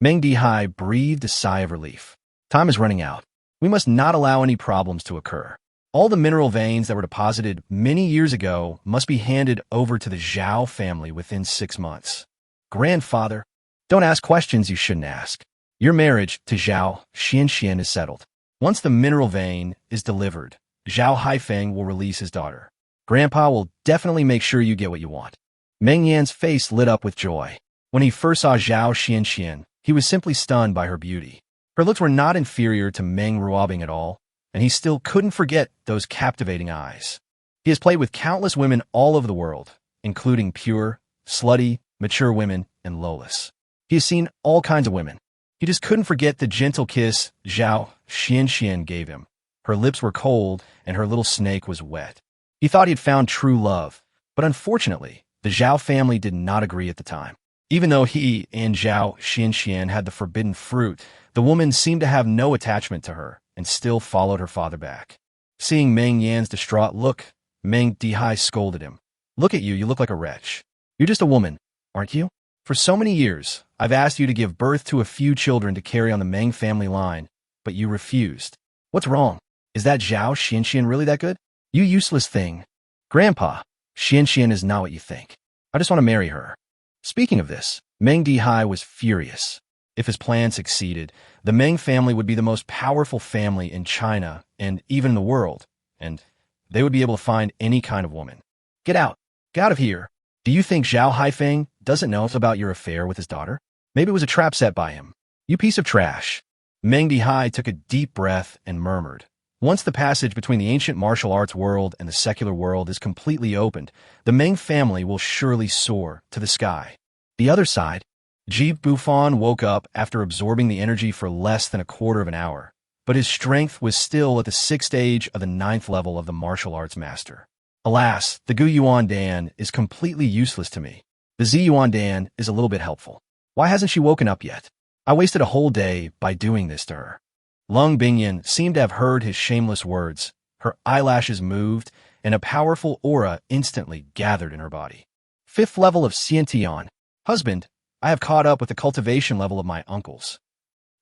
Meng Dihai breathed a sigh of relief. Time is running out. We must not allow any problems to occur. All the mineral veins that were deposited many years ago must be handed over to the Zhao family within 6 months. Grandfather, don't ask questions you shouldn't ask. Your marriage to Zhao Xianxian is settled. Once the mineral vein is delivered, Zhao Haifeng will release his daughter. Grandpa will definitely make sure you get what you want. Meng Yan's face lit up with joy. When he first saw Zhao Xianxian, he was simply stunned by her beauty. Her looks were not inferior to Meng Ruobing at all, and he still couldn't forget those captivating eyes. He has played with countless women all over the world, including pure, slutty, mature women, and lowless. He has seen all kinds of women. He just couldn't forget the gentle kiss Zhao Xianxian gave him. Her lips were cold, and her little snake was wet. He thought he had found true love, but unfortunately, the Zhao family did not agree at the time. Even though he and Zhao Xianxian had the forbidden fruit, the woman seemed to have no attachment to her and still followed her father back. Seeing Meng Yan's distraught look, Meng Dihai scolded him. Look at you, you look like a wretch. You're just a woman, aren't you? For so many years, I've asked you to give birth to a few children to carry on the Meng family line, but you refused. What's wrong? Is that Zhao Xianxian really that good? You useless thing. Grandpa, Xianxian is not what you think. I just want to marry her. Speaking of this, Meng Dihai was furious. If his plan succeeded, the Meng family would be the most powerful family in China and even in the world, and they would be able to find any kind of woman. Get out. Get out of here. Do you think Zhao Haifeng doesn't know about your affair with his daughter? Maybe it was a trap set by him. You piece of trash. Meng Dihai took a deep breath and murmured. Once the passage between the ancient martial arts world and the secular world is completely opened, the Meng family will surely soar to the sky. The other side, Bufan woke up after absorbing the energy for less than a quarter of an hour, but his strength was still at the 6th stage of the 9th level of the martial arts master. Alas, the Gu Yuan Dan is completely useless to me. The Zi Yuan Dan is a little bit helpful. Why hasn't she woken up yet? I wasted a whole day by doing this to her. Lung Bingyan seemed to have heard his shameless words. Her eyelashes moved, and a powerful aura instantly gathered in her body. 5th level of Xiantian. Husband, I have caught up with the cultivation level of my uncles.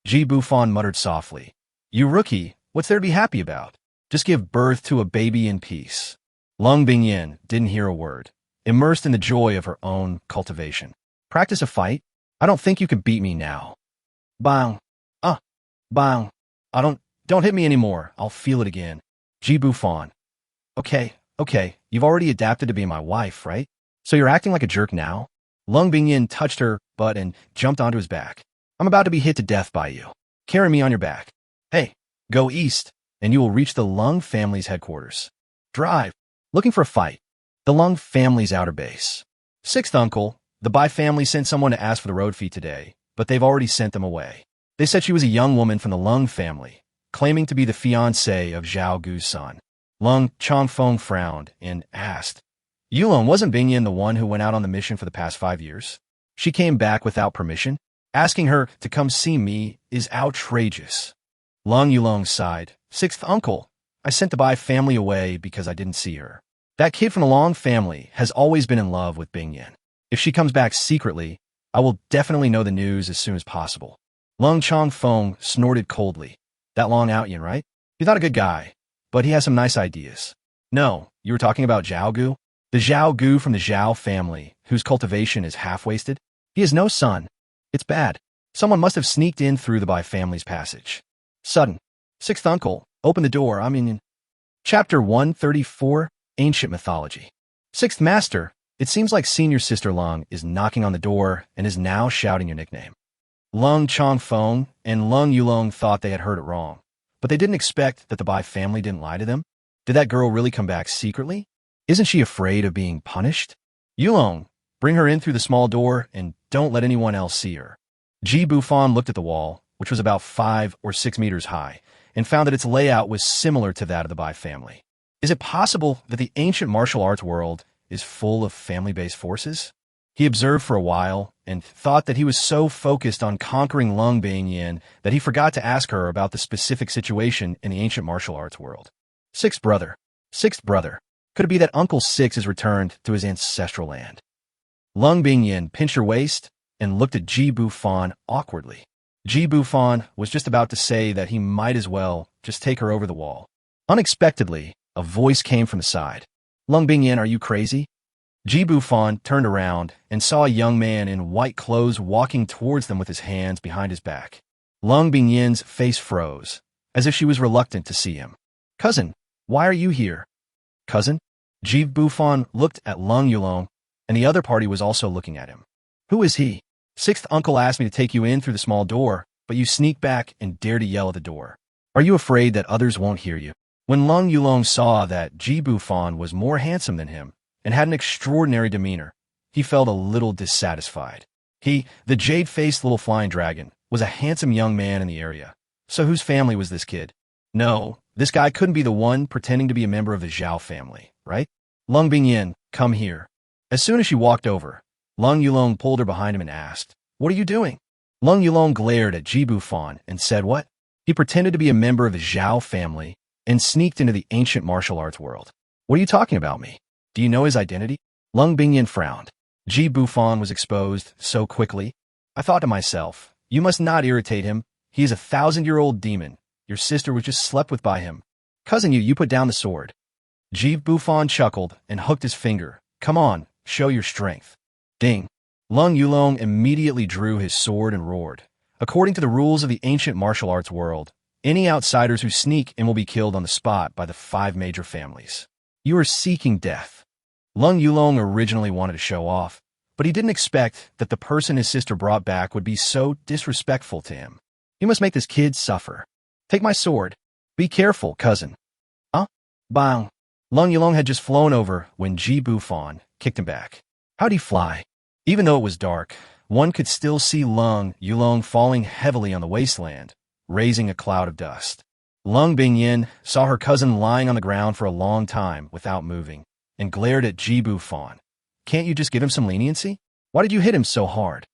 Bufan muttered softly. You rookie, what's there to be happy about? Just give birth to a baby in peace. Lung Bingyan didn't hear a word, immersed in the joy of her own cultivation. Practice a fight? I don't think you can beat me now. Bang. Bang. Don't hit me anymore. I'll feel it again. Bufan. Okay, you've already adapted to being my wife, right? So you're acting like a jerk now? Lung Bingyan touched her butt and jumped onto his back. I'm about to be hit to death by you. Carry me on your back. Hey, go east, and you will reach the Lung family's headquarters. Drive. Looking for a fight. The Lung family's outer base. 6th uncle, the Bai family sent someone to ask for the road fee today, but they've already sent them away. They said she was a young woman from the Lung family, claiming to be the fiancée of Zhao Gu's son. Lung Chongfeng frowned and asked, Yulong, wasn't Bingyan the one who went out on the mission for the past 5 years? She came back without permission. Asking her to come see me is outrageous. Lung Yulong sighed. 6th uncle, I sent the Bai family away because I didn't see her. That kid from the Long family has always been in love with Bingyan. If she comes back secretly, I will definitely know the news as soon as possible. Lung Chongfeng snorted coldly. That Long Outyan, right? He's not a good guy, but he has some nice ideas. No, you were talking about Zhao Gu? The Zhao Gu from the Zhao family, whose cultivation is half-wasted? He has no son. It's bad. Someone must have sneaked in through the Bai family's passage. Sudden. 6th uncle, open the door, I'm in. Chapter 134, Ancient Mythology. 6th master, it seems like senior sister Lung is knocking on the door and is now shouting your nickname. Lung Chongfeng and Lung Yulong thought they had heard it wrong, but they didn't expect that the Bai family didn't lie to them. Did that girl really come back secretly? Isn't she afraid of being punished? Yulong, bring her in through the small door and don't let anyone else see her. Bufan looked at the wall, which was about 5 or 6 meters high, and found that its layout was similar to that of the Bai family. Is it possible that the ancient martial arts world is full of family-based forces? He observed for a while and thought that he was so focused on conquering Lung Bingyan that he forgot to ask her about the specific situation in the ancient martial arts world. 6th brother. 6th brother. Could it be that Uncle 6 has returned to his ancestral land? Lung Bingyan pinched her waist and looked at Bufan awkwardly. Bufan was just about to say that he might as well just take her over the wall. Unexpectedly, A voice came from the side. Lung Bingyan, are you crazy? Ji Bufan turned around and saw a young man in white clothes walking towards them with his hands behind his back. Lung Bingyan's face froze, as if she was reluctant to see him. Cousin, why are you here? Cousin? Ji Bufan looked at Lung Yulong, and the other party was also looking at him. Who is he? Sixth uncle asked me to take you in through the small door, but you sneak back and dare to yell at the door. Are you afraid that others won't hear you? When Lung Yulong saw that Ji Bufan was more handsome than him and had an extraordinary demeanor, he felt a little dissatisfied. He, the jade-faced little flying dragon, was a handsome young man in the area. So whose family was this kid? No, this guy couldn't be the one pretending to be a member of the Zhao family, right? Lung Bingyan, come here. As soon as she walked over, Lung Yulong pulled her behind him and asked, What are you doing? Lung Yulong glared at Ji Bufan and said what? He pretended to be a member of the Zhao family and sneaked into the ancient martial arts world. What are you talking about me? Do you know his identity? Lung Bingyan frowned. Ji Bufan was exposed so quickly. I thought to myself, you must not irritate him. He is a 1,000-year-old demon. Your sister was just slept with by him. Cousin, you put down the sword. Ji Bufan chuckled and hooked his finger. Come on, show your strength. Ding. Lung Yulong immediately drew his sword and roared. According to the rules of the ancient martial arts world, any outsiders who sneak in will be killed on the spot by the 5 major families. You are seeking death. Lung Yulong originally wanted to show off, but he didn't expect that the person his sister brought back would be so disrespectful to him. He must make this kid suffer. Take my sword. Be careful, cousin. Huh? Bang. Lung Yulong had just flown over when Ji Bufan kicked him back. How'd he fly? Even though it was dark, one could still see Lung Yulong falling heavily on the wasteland, raising a cloud of dust. Lung Bingyan saw her cousin lying on the ground for a long time without moving, and glared at Ji Bufan. Can't you just give him some leniency? Why did you hit him so hard?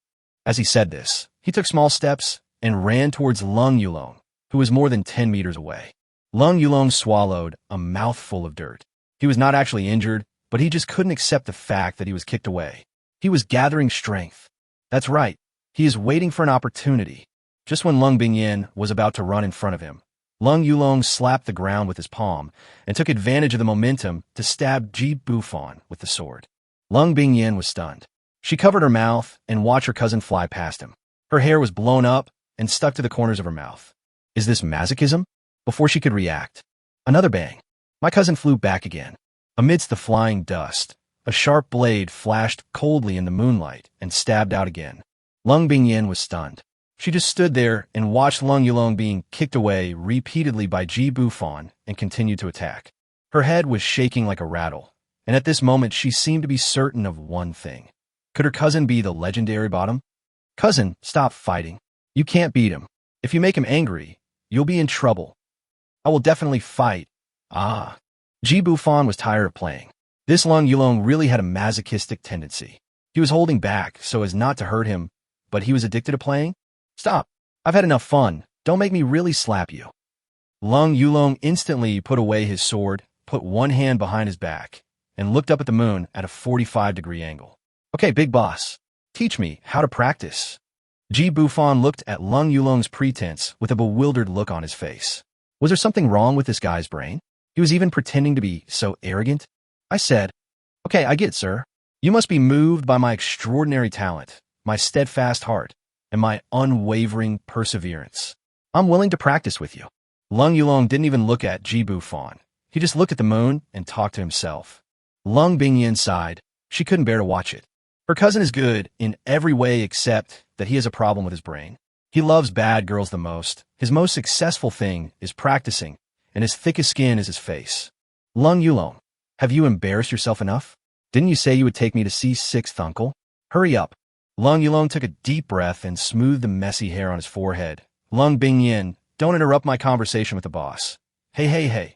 As he said this, he took small steps and ran towards Lung Yulong, who was more than 10 meters away. Lung Yulong swallowed a mouthful of dirt. He was not actually injured, but he just couldn't accept the fact that he was kicked away. He was gathering strength. That's right. He is waiting for an opportunity. Just when Lung Bingyan was about to run in front of him, Lung Yulong slapped the ground with his palm and took advantage of the momentum to stab Ji Bufan with the sword. Lung Bingyan was stunned. She covered her mouth and watched her cousin fly past him. Her hair was blown up and stuck to the corners of her mouth. Is this masochism? Before she could react, another bang. My cousin flew back again. Amidst the flying dust, a sharp blade flashed coldly in the moonlight and stabbed out again. Lung Bingyan was stunned. She just stood there and watched Lung Yulong being kicked away repeatedly by Ji Bufan and continued to attack. Her head was shaking like a rattle, and at this moment she seemed to be certain of one thing. Could her cousin be the legendary bottom? Cousin, stop fighting. You can't beat him. If you make him angry, you'll be in trouble. I will definitely fight. Ah. Ji Bufan was tired of playing. This Lung Yulong really had a masochistic tendency. He was holding back so as not to hurt him, but he was addicted to playing? Stop. I've had enough fun. Don't make me really slap you. Lung Yulong instantly put away his sword, put one hand behind his back, and looked up at the moon at a 45-degree angle. Okay, big boss. Teach me how to practice. Ji Bufan looked at Lung Yulong's pretense with a bewildered look on his face. Was there something wrong with this guy's brain? He was even pretending to be so arrogant. I said, okay, I get it, sir. You must be moved by my extraordinary talent, my steadfast heart, and my unwavering perseverance. I'm willing to practice with you. Lung Yulong didn't even look at Ji Bufan. He just looked at the moon and talked to himself. Lung Bingyan sighed. She couldn't bear to watch it. Her cousin is good in every way except that he has a problem with his brain. He loves bad girls the most. His most successful thing is practicing, and his thickest skin is his face. Lung Yulong, have you embarrassed yourself enough? Didn't you say you would take me to see sixth uncle? Hurry up. Lung Yulong took a deep breath and smoothed the messy hair on his forehead. Lung Bingyan, don't interrupt my conversation with the boss. Hey.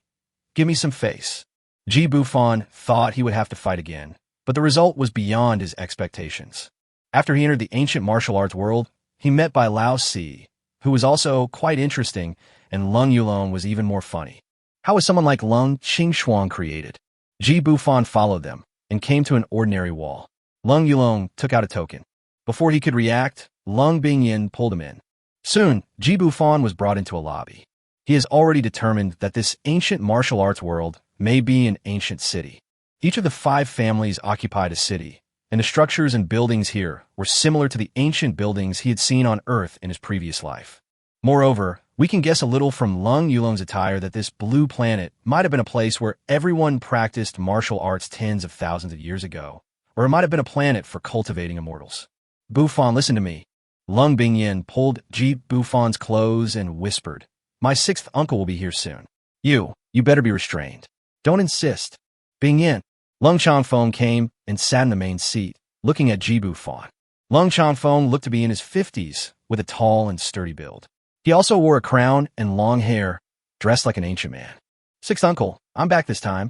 Give me some face. Ji Bufan thought he would have to fight again, but the result was beyond his expectations. After he entered the ancient martial arts world, he met by Lao Si, who was also quite interesting, and Lung Yulong was even more funny. How was someone like Lung Qingshuang created? Ji Bufan followed them and came to an ordinary wall. Lung Yulong took out a token. Before he could react, Lung Bingyan pulled him in. Soon, Ji Bufan was brought into a lobby. He has already determined that this ancient martial arts world may be an ancient city. Each of the 5 families occupied a city, and the structures and buildings here were similar to the ancient buildings he had seen on Earth in his previous life. Moreover, we can guess a little from Lung Yulong's attire that this blue planet might have been a place where everyone practiced martial arts tens of thousands of years ago, or it might have been a planet for cultivating immortals. Bufan, listen to me. Lung Bingyin pulled Ji Bufan's clothes and whispered, "My 6th uncle will be here soon. You better be restrained. Don't insist." Bingyin. Lung Changfeng came and sat in the main seat, looking at Ji Bufan. Lung Changfeng looked to be in his 50s, with a tall and sturdy build. He also wore a crown and long hair, dressed like an ancient man. "6th uncle, I'm back this time.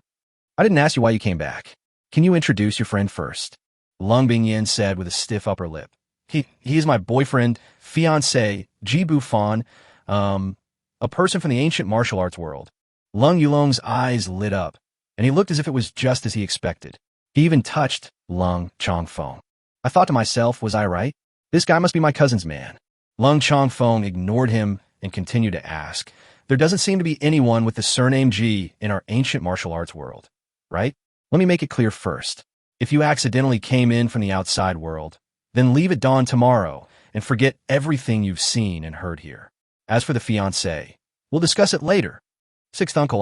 I didn't ask you why you came back. Can you introduce your friend first?" Lung Bingyin said with a stiff upper lip. He is my boyfriend, fiancé, Ji Bufan, a person from the ancient martial arts world. Lung Yulong's eyes lit up, and he looked as if it was just as he expected. He even touched Lung Changfeng. I thought to myself, was I right? This guy must be my cousin's man. Lung Changfeng ignored him and continued to ask, "There doesn't seem to be anyone with the surname Ji in our ancient martial arts world, right? Let me make it clear first. If you accidentally came in from the outside world, then leave at dawn tomorrow and forget everything you've seen and heard here. As for the fiancé, we'll discuss it later. 6th uncle,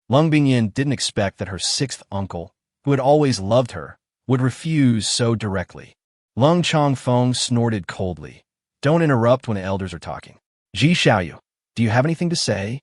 Lung Bingyin didn't expect that her 6th uncle, who had always loved her, would refuse so directly. Lung Changfeng snorted coldly. "Don't interrupt when the elders are talking. Ji Xiaoyu, do you have anything to say?"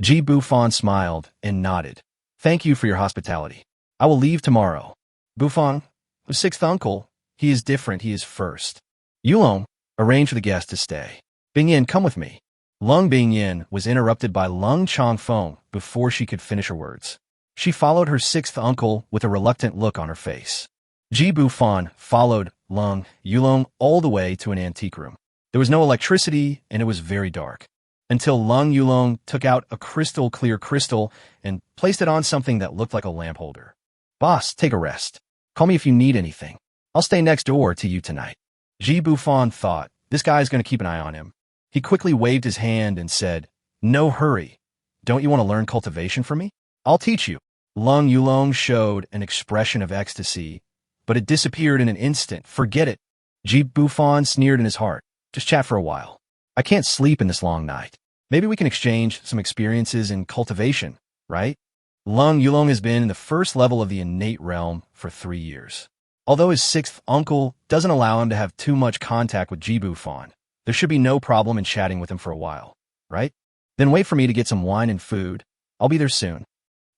Ji Bufan smiled and nodded. "Thank you for your hospitality. I will leave tomorrow." Bufan, the 6th uncle, he is different, he is first. Yulong, arrange for the guest to stay. Bingyin, come with me. Lung Bingyin was interrupted by Lung Changfeng before she could finish her words. She followed her 6th uncle with a reluctant look on her face. Ji Bufan followed Lung Yulong all the way to an antique room. There was no electricity, and it was very dark, until Lung Yulong took out a crystal-clear crystal and placed it on something that looked like a lamp holder. "Boss, take a rest. Call me if you need anything. I'll stay next door to you tonight." Ji Bufan thought, this guy is going to keep an eye on him. He quickly waved his hand and said, "No hurry. Don't you want to learn cultivation from me? I'll teach you." Lung Yulong showed an expression of ecstasy, but it disappeared in an instant. "Forget it." Ji Bufan sneered in his heart. "Just chat for a while. I can't sleep in this long night. Maybe we can exchange some experiences in cultivation, right?" Lung Yulong has been in the first level of the innate realm for 3 years. Although his 6th uncle doesn't allow him to have too much contact with Ji Bufan, there should be no problem in chatting with him for a while, right? "Then wait for me to get some wine and food. I'll be there soon."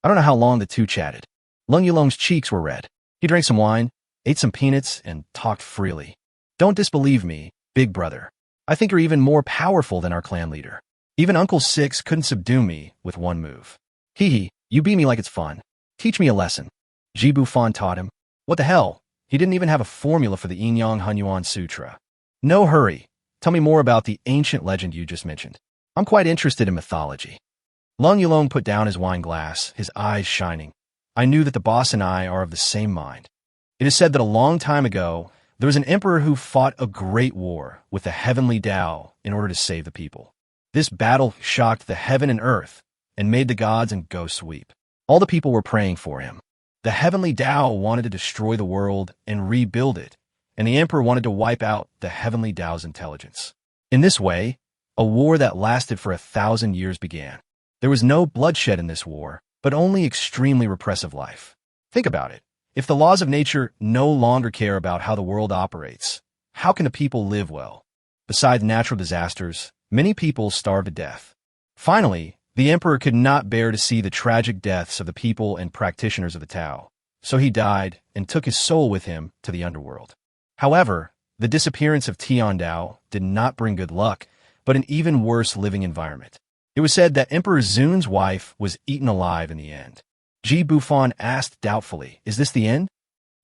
I don't know how long the two chatted. Lung Yulong's cheeks were red. He drank some wine, ate some peanuts, and talked freely. "Don't disbelieve me, big brother. I think you're even more powerful than our clan leader. Even Uncle 6 couldn't subdue me with one move. Hee, you beat me like it's fun. Teach me a lesson." Ji Bufan taught him. What the hell? He didn't even have a formula for the Yin Yang Hunyuan Sutra. "No hurry. Tell me more about the ancient legend you just mentioned. I'm quite interested in mythology." Lung Yulong put down his wine glass, his eyes shining. "I knew that the boss and I are of the same mind. It is said that a long time ago, there was an emperor who fought a great war with the heavenly Tao in order to save the people. This battle shocked the heaven and earth and made the gods and ghosts weep. All the people were praying for him. The heavenly Tao wanted to destroy the world and rebuild it, and the emperor wanted to wipe out the heavenly Tao's intelligence. In this way, a war that lasted for 1,000 years began. There was no bloodshed in this war, but only extremely repressive life. Think about it. If the laws of nature no longer care about how the world operates, how can the people live well? Besides natural disasters, many people starved to death. Finally, the emperor could not bear to see the tragic deaths of the people and practitioners of the Tao, so he died and took his soul with him to the underworld. However, the disappearance of Tian Dao did not bring good luck, but an even worse living environment. It was said that Emperor Zun's wife was eaten alive in the end. Ji Bufan asked doubtfully, "Is this the end?"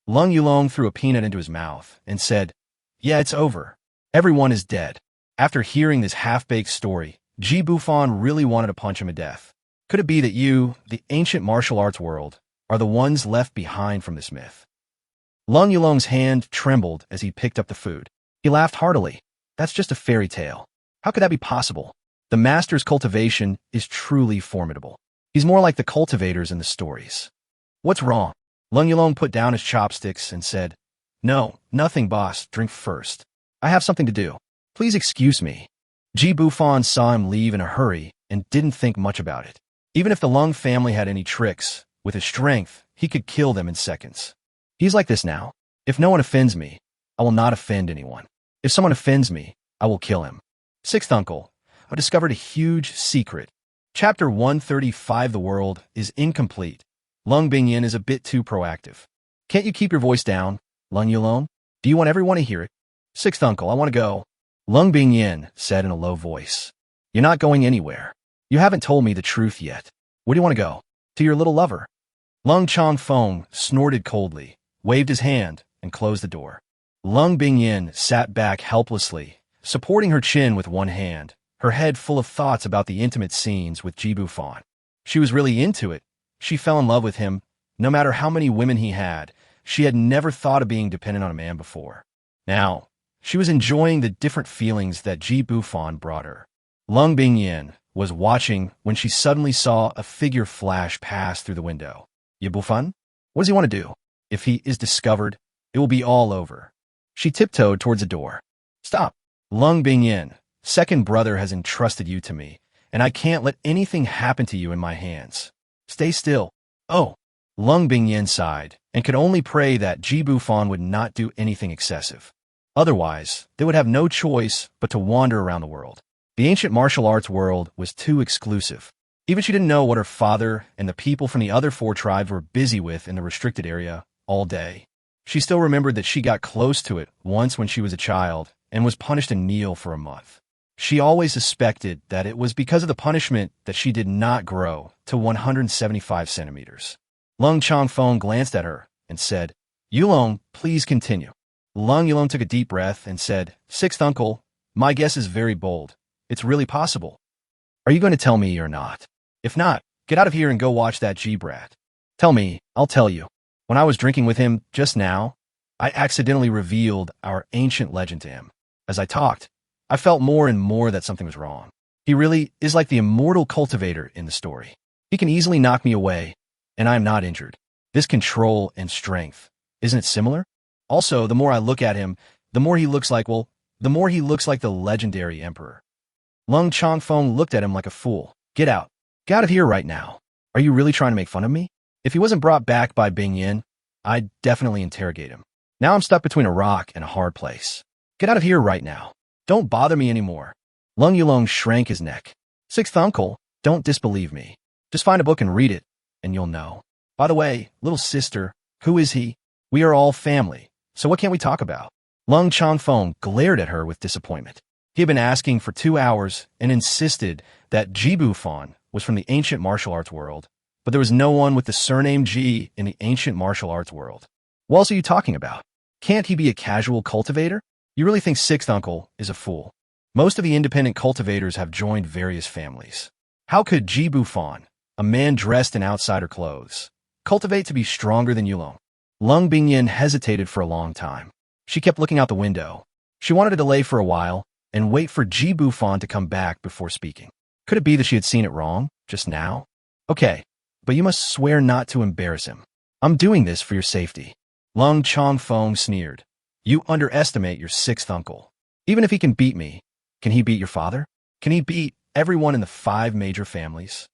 Lung Yulong threw a peanut into his mouth and said, "Yeah, it's over. Everyone is dead." After hearing this half-baked story, Ji Bufan really wanted to punch him to death. Could it be that you, the ancient martial arts world, are the ones left behind from this myth? Lung Yulong's hand trembled as he picked up the food. He laughed heartily. "That's just a fairy tale. How could that be possible? The master's cultivation is truly formidable. He's more like the cultivators in the stories. What's wrong? Lung Yulong put down his chopsticks and said, No, nothing, boss. Drink first. I have something to do. Please excuse me. Ji Bufan saw him leave in a hurry and didn't think much about it. Even if the Lung family had any tricks, with his strength, he could kill them in seconds. He's like this now. If no one offends me, I will not offend anyone. If someone offends me, I will kill him. Sixth uncle, I discovered a huge secret. Chapter 135. The world is incomplete. Lung Bingyin is a bit too proactive. Can't you keep your voice down, Lung Yulong? Do you want everyone to hear it? Sixth uncle, I want to go. Lung Bingyin said in a low voice. You're not going anywhere. You haven't told me the truth yet. Where do you want to go? To your little lover. Lung Chongfeng snorted coldly, waved his hand, and closed the door. Lung Bingyin sat back helplessly, supporting her chin with one hand, her head full of thoughts about the intimate scenes with Ji Bufan. She was really into it. She fell in love with him. No matter how many women he had, she had never thought of being dependent on a man before. Now, she was enjoying the different feelings that Ji Bufan brought her. Lung Bingyin was watching when she suddenly saw a figure flash past through the window. Ye Bufan? What does he want to do? If he is discovered, it will be all over. She tiptoed towards the door. Stop. Lung Bingyin, second brother has entrusted you to me, and I can't let anything happen to you in my hands. Stay still. Oh. Lung Bingyin sighed, and could only pray that Ji Bufan would not do anything excessive. Otherwise, they would have no choice but to wander around the world. The ancient martial arts world was too exclusive. Even she didn't know what her father and the people from the other 4 tribes were busy with in the restricted area all day. She still remembered that she got close to it once when she was a child and was punished to kneel for a month. She always suspected that it was because of the punishment that she did not grow to 175 centimeters. Lung Chongfeng glanced at her and said, Yulong, please continue. Lung Yulong took a deep breath and said, Sixth uncle, my guess is very bold. It's really possible. Are you going to tell me or not? If not, get out of here and go watch that G-brat. Tell me, I'll tell you. When I was drinking with him just now, I accidentally revealed our ancient legend to him. As I talked, I felt more and more that something was wrong. He really is like the immortal cultivator in the story. He can easily knock me away, and I am not injured. This control and strength, isn't it similar? Also, the more I look at him, the more he looks like, the legendary emperor. Lung Chongfeng looked at him like a fool. Get out. Get out of here right now. Are you really trying to make fun of me? If he wasn't brought back by Bingyin, I'd definitely interrogate him. Now I'm stuck between a rock and a hard place. Get out of here right now. Don't bother me anymore. Lung Yulong shrank his neck. Sixth uncle, don't disbelieve me. Just find a book and read it, and you'll know. By the way, little sister, who is he? We are all family, so what can't we talk about? Lung Chongfeng glared at her with disappointment. He had been asking for 2 hours and insisted that Ji Bufan was from the ancient martial arts world, but there was no one with the surname Ji in the ancient martial arts world. What else are you talking about? Can't he be a casual cultivator? You really think Sixth uncle is a fool? Most of the independent cultivators have joined various families. How could Ji Bufan, a man dressed in outsider clothes, cultivate to be stronger than Yulong? Lung Bingyin hesitated for a long time. She kept looking out the window. She wanted to delay for a while and wait for Ji Bufan to come back before speaking. Could it be that she had seen it wrong, just now? Okay, but you must swear not to embarrass him. I'm doing this for your safety. Lung Chongfeng sneered. You underestimate your sixth uncle. Even if he can beat me, can he beat your father? Can he beat everyone in the 5 major families?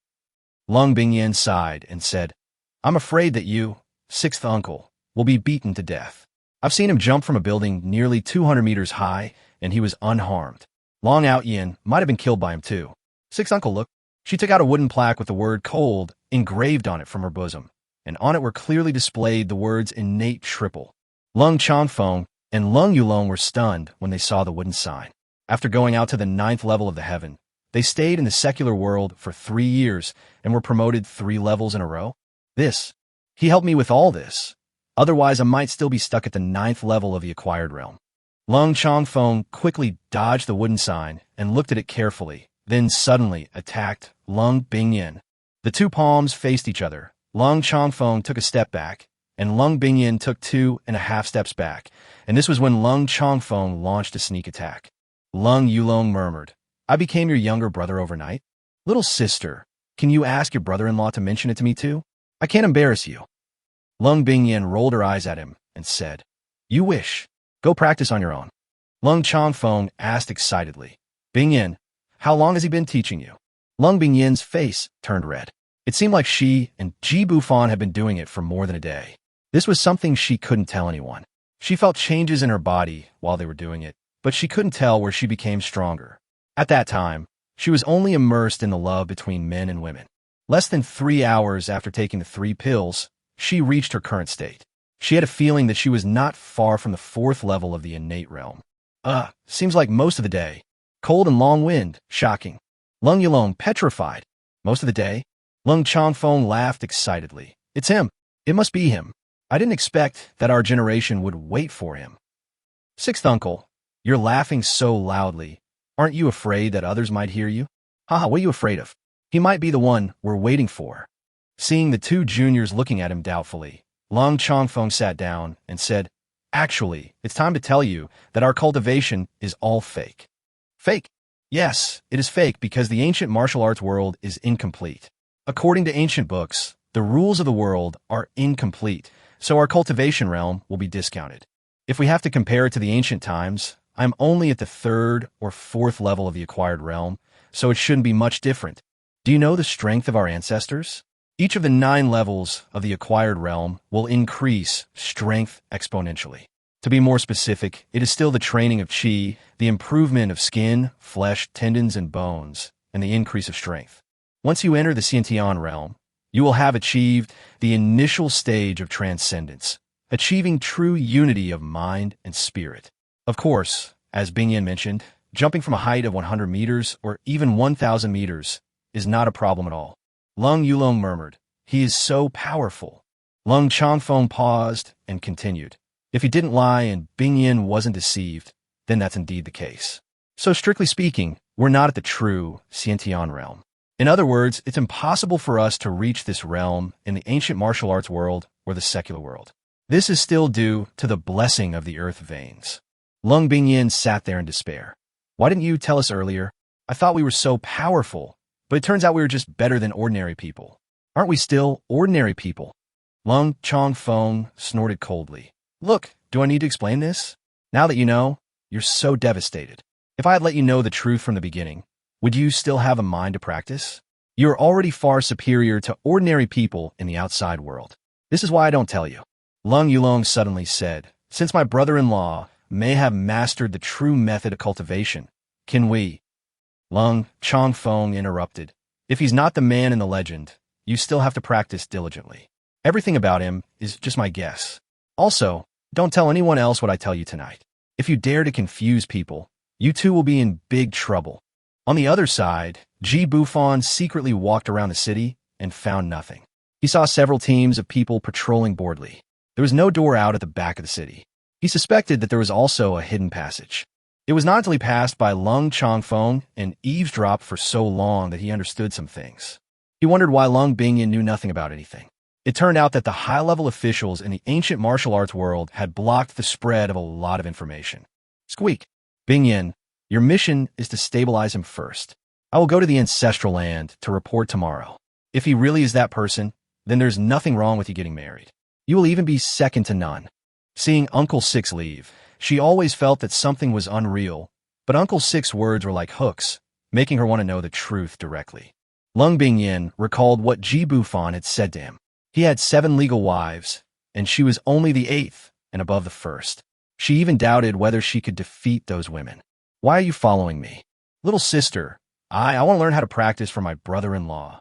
Lung Bingyin sighed and said, I'm afraid that you, sixth uncle, will be beaten to death. I've seen him jump from a building nearly 200 meters high, and he was unharmed. Long Out Yin might have been killed by him too. Sixth uncle looked. She took out a wooden plaque with the word cold engraved on it from her bosom, and on it were clearly displayed the words innate triple. Lung Chongfeng and Lung Yulong were stunned when they saw the wooden sign. After going out to the 9th level of the heaven, they stayed in the secular world for 3 years and were promoted 3 levels in a row. He helped me with all this. Otherwise, I might still be stuck at the 9th level of the acquired realm. Lung Chongfeng quickly dodged the wooden sign and looked at it carefully, then suddenly attacked Lung Bingyin. The 2 palms faced each other. Lung Chongfeng took a step back, and Lung Bingyin took 2.5 steps back, and this was when Lung Chongfeng launched a sneak attack. Lung Yulong murmured, I became your younger brother overnight? Little sister, Can you ask your brother-in-law to mention it to me too? I can't embarrass you. Lung Bingyin rolled her eyes at him and said, You wish. Go practice on your own. Lung Chongfeng asked excitedly, Bingyin, how long has he been teaching you? Lung Bingyin's face turned red. It seemed like she and Ji Bufan had been doing it for more than a day. This was something she couldn't tell anyone. She felt changes in her body while they were doing it, but she couldn't tell where she became stronger. At that time, she was only immersed in the love between men and women. Less than 3 hours after taking the 3 pills, she reached her current state. She had a feeling that she was not far from the 4th level of the innate realm. Seems like most of the day. Cold and long wind, shocking. Lung Yulong petrified. Most of the day? Lung Chongfeng laughed excitedly. It's him. It must be him. I didn't expect that our generation would wait for him. 6th uncle, you're laughing so loudly. Aren't you afraid that others might hear you? Haha, what are you afraid of? He might be the one we're waiting for. Seeing the 2 juniors looking at him doubtfully, Lung Chongfeng sat down and said, Actually, it's time to tell you that our cultivation is all fake. Fake? Yes, it is fake because the ancient martial arts world is incomplete. According to ancient books, the rules of the world are incomplete, so our cultivation realm will be discounted. If we have to compare it to the ancient times, I'm only at the 3rd or 4th level of the acquired realm, so it shouldn't be much different. Do you know the strength of our ancestors? Each of the 9 levels of the acquired realm will increase strength exponentially. To be more specific, it is still the training of qi, the improvement of skin, flesh, tendons, and bones, and the increase of strength. Once you enter the Xiantian realm, you will have achieved the initial stage of transcendence, achieving true unity of mind and spirit. Of course, as Bingyan mentioned, jumping from a height of 100 meters or even 1,000 meters is not a problem at all. Lung Yulong murmured, He is so powerful. Lung Chongfeng paused and continued. If he didn't lie and Bingyan wasn't deceived, then that's indeed the case. So strictly speaking, we're not at the true Xiantian realm. In other words, it's impossible for us to reach this realm in the ancient martial arts world or the secular world. This is still due to the blessing of the earth veins. Lung Bingyan sat there in despair. Why didn't you tell us earlier? I thought we were so powerful, but it turns out we were just better than ordinary people. Aren't we still ordinary people? Lung Chongfeng snorted coldly. Look, do I need to explain this? Now that you know, you're so devastated. If I had let you know the truth from the beginning, would you still have a mind to practice? You're already far superior to ordinary people in the outside world. This is why I don't tell you. Lung Yulong suddenly said, Since my brother-in-law may have mastered the true method of cultivation, can we? Lung Chongfeng interrupted. If he's not the man in the legend, you still have to practice diligently. Everything about him is just my guess. Also, don't tell anyone else what I tell you tonight. If you dare to confuse people, you two will be in big trouble. On the other side, Ji Bufan secretly walked around the city and found nothing. He saw several teams of people patrolling boredly. There was no door out at the back of the city. He suspected that there was also a hidden passage. It was not until he passed by Lung Chongfeng and eavesdropped for so long that he understood some things. He wondered why Lung Bingyan knew nothing about anything. It turned out that the high-level officials in the ancient martial arts world had blocked the spread of a lot of information. Squeak. Bingyan, your mission is to stabilize him first. I will go to the ancestral land to report tomorrow. If he really is that person, then there's nothing wrong with you getting married. You will even be second to none. Seeing Uncle Six leave, she always felt that something was unreal, but Uncle Six's words were like hooks, making her want to know the truth directly. Lung Bingyan recalled what Ji Bufan had said to him. He had 7 legal wives, and she was only the 8th and above the 1st. She even doubted whether she could defeat those women. Why are you following me? Little sister, I want to learn how to practice for my brother-in-law.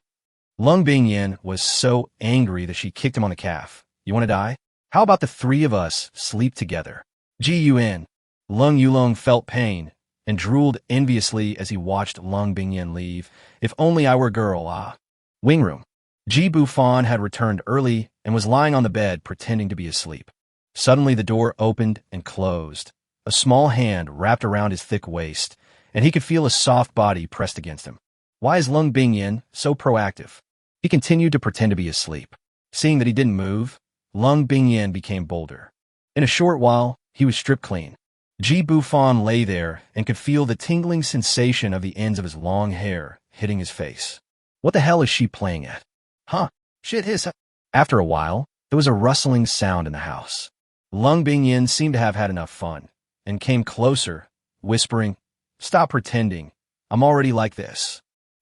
Lung Bingyan was so angry that she kicked him on the calf. You want to die? How about the 3 of us sleep together? G-U-N. Lung Yulong felt pain and drooled enviously as he watched Lung Bingyan leave. If only I were a girl, Wing room. Ji Bufan had returned early and was lying on the bed pretending to be asleep. Suddenly the door opened and closed. A small hand wrapped around his thick waist, and he could feel a soft body pressed against him. Why is Lung Bingyan so proactive? He continued to pretend to be asleep. Seeing that he didn't move, Lung Bingyan became bolder. In a short while, he was stripped clean. Ji Bufan lay there and could feel the tingling sensation of the ends of his long hair hitting his face. What the hell is she playing at? Huh? Shit his. After a while, there was a rustling sound in the house. Lung Bingyin seemed to have had enough fun, and came closer, whispering, "Stop pretending. I'm already like this."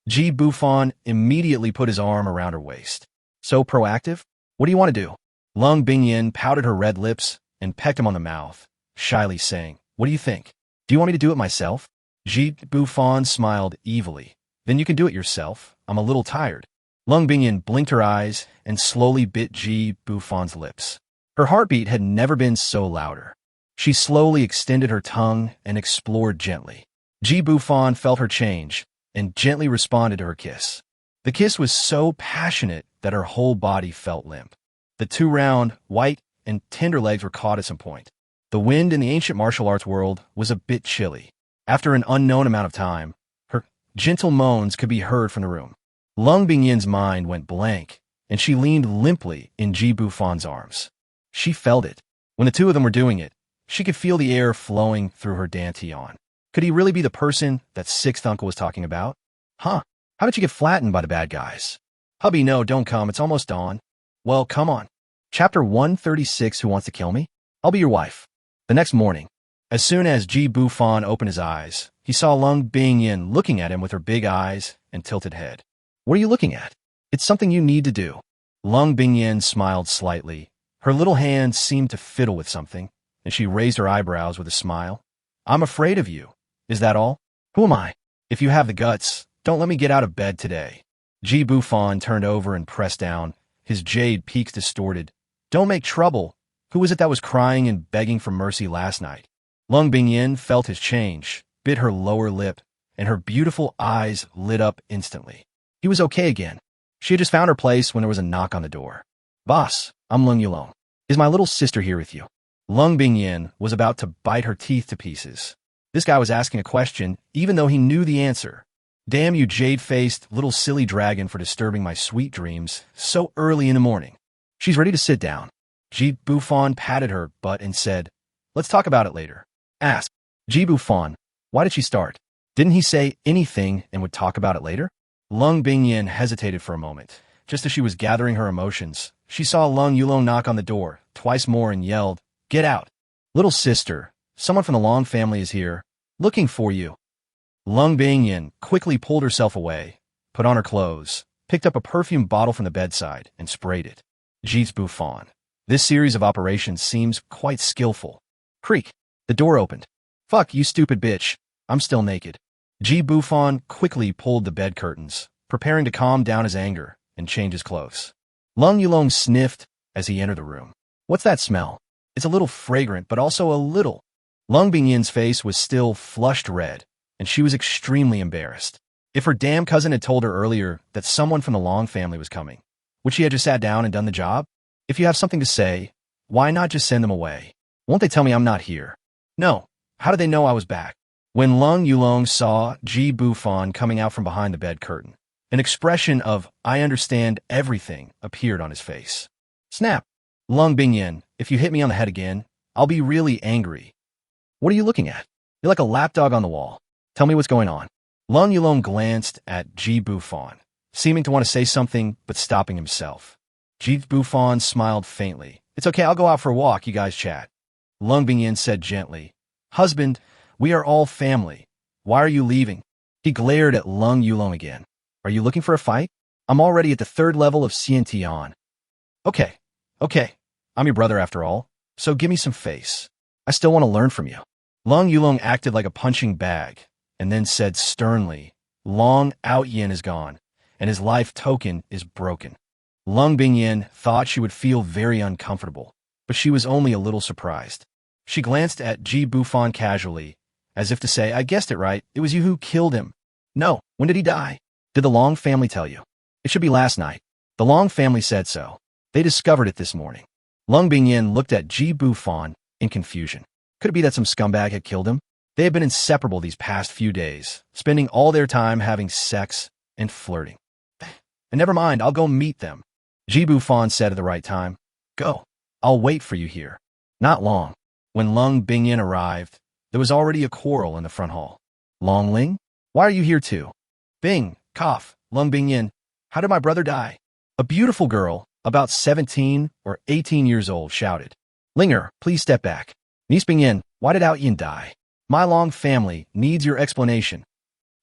Ji Bufan immediately put his arm around her waist. "So proactive? What do you want to do?" Lung Bingyin pouted her red lips and pecked him on the mouth, shyly saying, "What do you think? Do you want me to do it myself?" Ji Bufan smiled evilly. "Then you can do it yourself. I'm a little tired." Lung Bingyin blinked her eyes and slowly bit Ji Bufan's lips. Her heartbeat had never been so louder. She slowly extended her tongue and explored gently. Ji Bufan felt her change and gently responded to her kiss. The kiss was so passionate that her whole body felt limp. The two round, white, and tender legs were caught at some point. The wind in the ancient martial arts world was a bit chilly. After an unknown amount of time, her gentle moans could be heard from the room. Lung Bingyin's mind went blank, and she leaned limply in Ji Bufan's arms. She felt it. When the two of them were doing it, she could feel the air flowing through her dantian. Could he really be the person that sixth uncle was talking about? Huh? How did you get flattened by the bad guys? Hubby, no, don't come. It's almost dawn. Well, come on. Chapter 136, Who Wants to Kill Me? I'll be your wife. The next morning, as soon as Ji Bufan opened his eyes, he saw Lung Bingyin looking at him with her big eyes and tilted head. What are you looking at? It's something you need to do. Lung Bingyin smiled slightly. Her little hands seemed to fiddle with something, and she raised her eyebrows with a smile. I'm afraid of you. Is that all? Who am I? If you have the guts, don't let me get out of bed today. Ji Bufan turned over and pressed down, his jade peaks distorted. Don't make trouble. Who was it that was crying and begging for mercy last night? Lung Bingyin felt his change, bit her lower lip, and her beautiful eyes lit up instantly. He was okay again. She had just found her place when there was a knock on the door. Boss, I'm Lung Yulong. Is my little sister here with you? Lung Bingyin was about to bite her teeth to pieces. This guy was asking a question, even though he knew the answer. Damn you jade-faced little silly dragon for disturbing my sweet dreams so early in the morning. She's ready to sit down. Ji Bufan patted her butt and said, let's talk about it later. Ask. Ji Bufan, why did she start? Didn't he say anything and would talk about it later? Lung Bingyin hesitated for a moment. Just as she was gathering her emotions, she saw Lung Yulong knock on the door twice more and yelled, get out. Little sister, someone from the Long family is here, looking for you. Lung Bingyin quickly pulled herself away, put on her clothes, picked up a perfume bottle from the bedside, and sprayed it. Ji Bufan. This series of operations seems quite skillful. Creak. The door opened. Fuck, you stupid bitch. I'm still naked. Ji Bufan quickly pulled the bed curtains, preparing to calm down his anger and change his clothes. Lung Yulong sniffed as he entered the room. What's that smell? It's a little fragrant, but also a little. Lung Bingyin's face was still flushed red, and she was extremely embarrassed. If her damn cousin had told her earlier that someone from the Long family was coming, would she have just sat down and done the job? If you have something to say, why not just send them away? Won't they tell me I'm not here? No. How did they know I was back? When Lung Yulong saw Ji Bufan coming out from behind the bed curtain, an expression of, I understand everything, appeared on his face. Snap. Lung Bingyin, if you hit me on the head again, I'll be really angry. What are you looking at? You're like a lapdog on the wall. Tell me what's going on. Lung Yulong glanced at Ji Bufan, seeming to want to say something, but stopping himself. Ji Bufan smiled faintly. It's okay, I'll go out for a walk, you guys chat. Lung Bingyin said gently, Husband, we are all family. Why are you leaving? He glared at Lung Yulong again. Are you looking for a fight? I'm already at the 3rd level of Xiantian. Okay. I'm your brother after all, so give me some face. I still want to learn from you. Lung Yulong acted like a punching bag, and then said sternly, Long Outyin is gone, and his life token is broken. Lung Bingyin thought she would feel very uncomfortable, but she was only a little surprised. She glanced at Ji Bufan casually, as if to say, I guessed it right, it was you who killed him. No, when did he die? Did the Long family tell you? It should be last night. The Long family said so. They discovered it this morning. Lung Bingyin looked at Ji Bufan in confusion. Could it be that some scumbag had killed him? They had been inseparable these past few days, spending all their time having sex and flirting. And never mind, I'll go meet them. Ji Bufan said at the right time, Go. I'll wait for you here. Not long. When Lung Bingyin arrived, there was already a quarrel in the front hall. Long Ling? Why are you here too? Bing, cough, Lung Bingyin. How did my brother die? A beautiful girl, about 17 or 18 years old, shouted. Linger, please step back. Niece Bingyin, why did Ao Yin die? My Long family needs your explanation.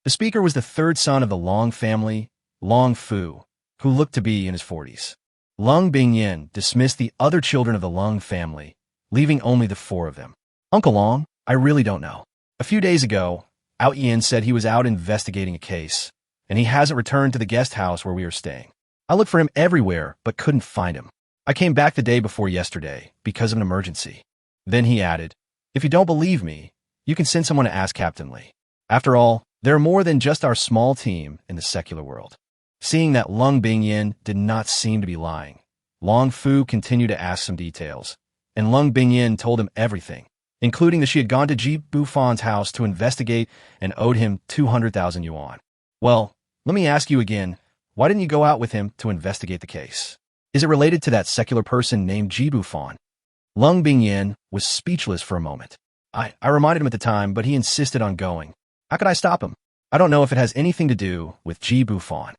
The speaker was the third son of the Long family, Long Fu, who looked to be in his 40s. Lung Bingyin dismissed the other children of the Lung family, leaving only the four of them. Uncle Long, I really don't know. A few days ago, Ao Yin said he was out investigating a case, and he hasn't returned to the guest house where we are staying. I looked for him everywhere, but couldn't find him. I came back the day before yesterday because of an emergency. Then he added, if you don't believe me, you can send someone to ask Captain Lee. After all, there are more than just our small team in the secular world. Seeing that Lung Bingyin did not seem to be lying, Long Fu continued to ask some details, and Lung Bingyin told him everything, including that she had gone to Ji Bufan's house to investigate and owed him 200,000 yuan. Well, let me ask you again, why didn't you go out with him to investigate the case? Is it related to that secular person named Ji Bufan? Lung Bingyin was speechless for a moment. I reminded him at the time, but he insisted on going. How could I stop him? I don't know if it has anything to do with Ji Bufan.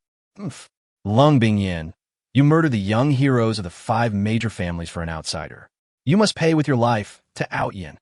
Lung Bingyin, you murdered the young heroes of the 5 major families for an outsider. You must pay with your life to Ao Yin.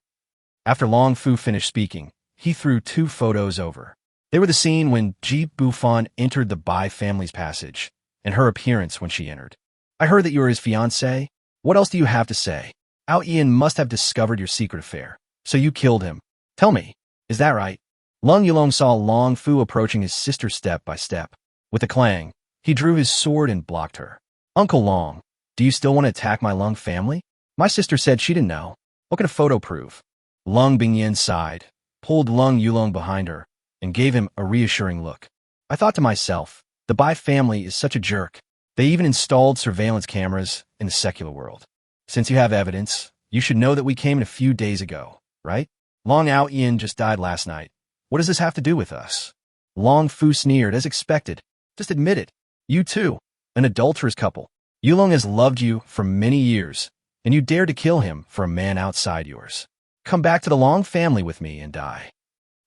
After Long Fu finished speaking, he threw 2 photos over. They were the scene when Ji Bufan entered the Bai family's passage, and her appearance when she entered. I heard that you are his fiancée. What else do you have to say? Ao Yin must have discovered your secret affair, so you killed him. Tell me, is that right? Lung Yulong saw Long Fu approaching his sister step by step. With a clang, he drew his sword and blocked her. Uncle Long, do you still want to attack my Lung family? My sister said she didn't know. What can a photo prove? Lung Bingyin sighed, pulled Lung Yulong behind her, and gave him a reassuring look. I thought to myself, the Bai family is such a jerk. They even installed surveillance cameras in the secular world. Since you have evidence, you should know that we came in a few days ago, right? Long Ao Yin just died last night. What does this have to do with us? Long Fu sneered, as expected. Just admit it. You too, an adulterous couple. Yulong has loved you for many years, and you dared to kill him for a man outside yours. Come back to the Long family with me and die.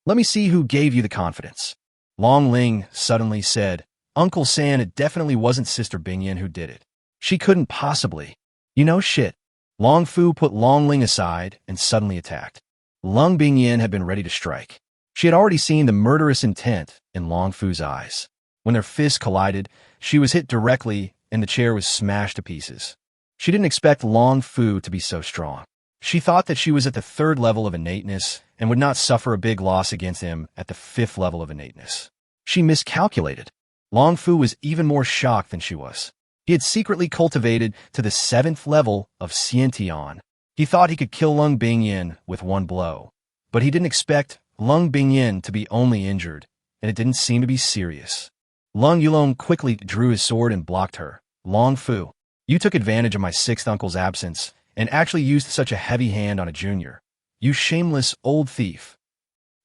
Let me see who gave you the confidence. Long Ling suddenly said, Uncle San, it definitely wasn't Sister Bingyin who did it. She couldn't possibly. You know shit. Long Fu put Long Ling aside and suddenly attacked. Lung Bingyin had been ready to strike. She had already seen the murderous intent in Long Fu's eyes. When their fists collided, she was hit directly and the chair was smashed to pieces. She didn't expect Long Fu to be so strong. She thought that she was at the 3rd level of innateness and would not suffer a big loss against him at the 5th level of innateness. She miscalculated. Long Fu was even more shocked than she was. He had secretly cultivated to the 7th level of Xiantian. He thought he could kill Lung Bingyin with one blow, but he didn't expect Lung Bingyin to be only injured, and it didn't seem to be serious. Lung Yulong quickly drew his sword and blocked her. Long Fu, you took advantage of my 6th uncle's absence and actually used such a heavy hand on a junior. You shameless old thief.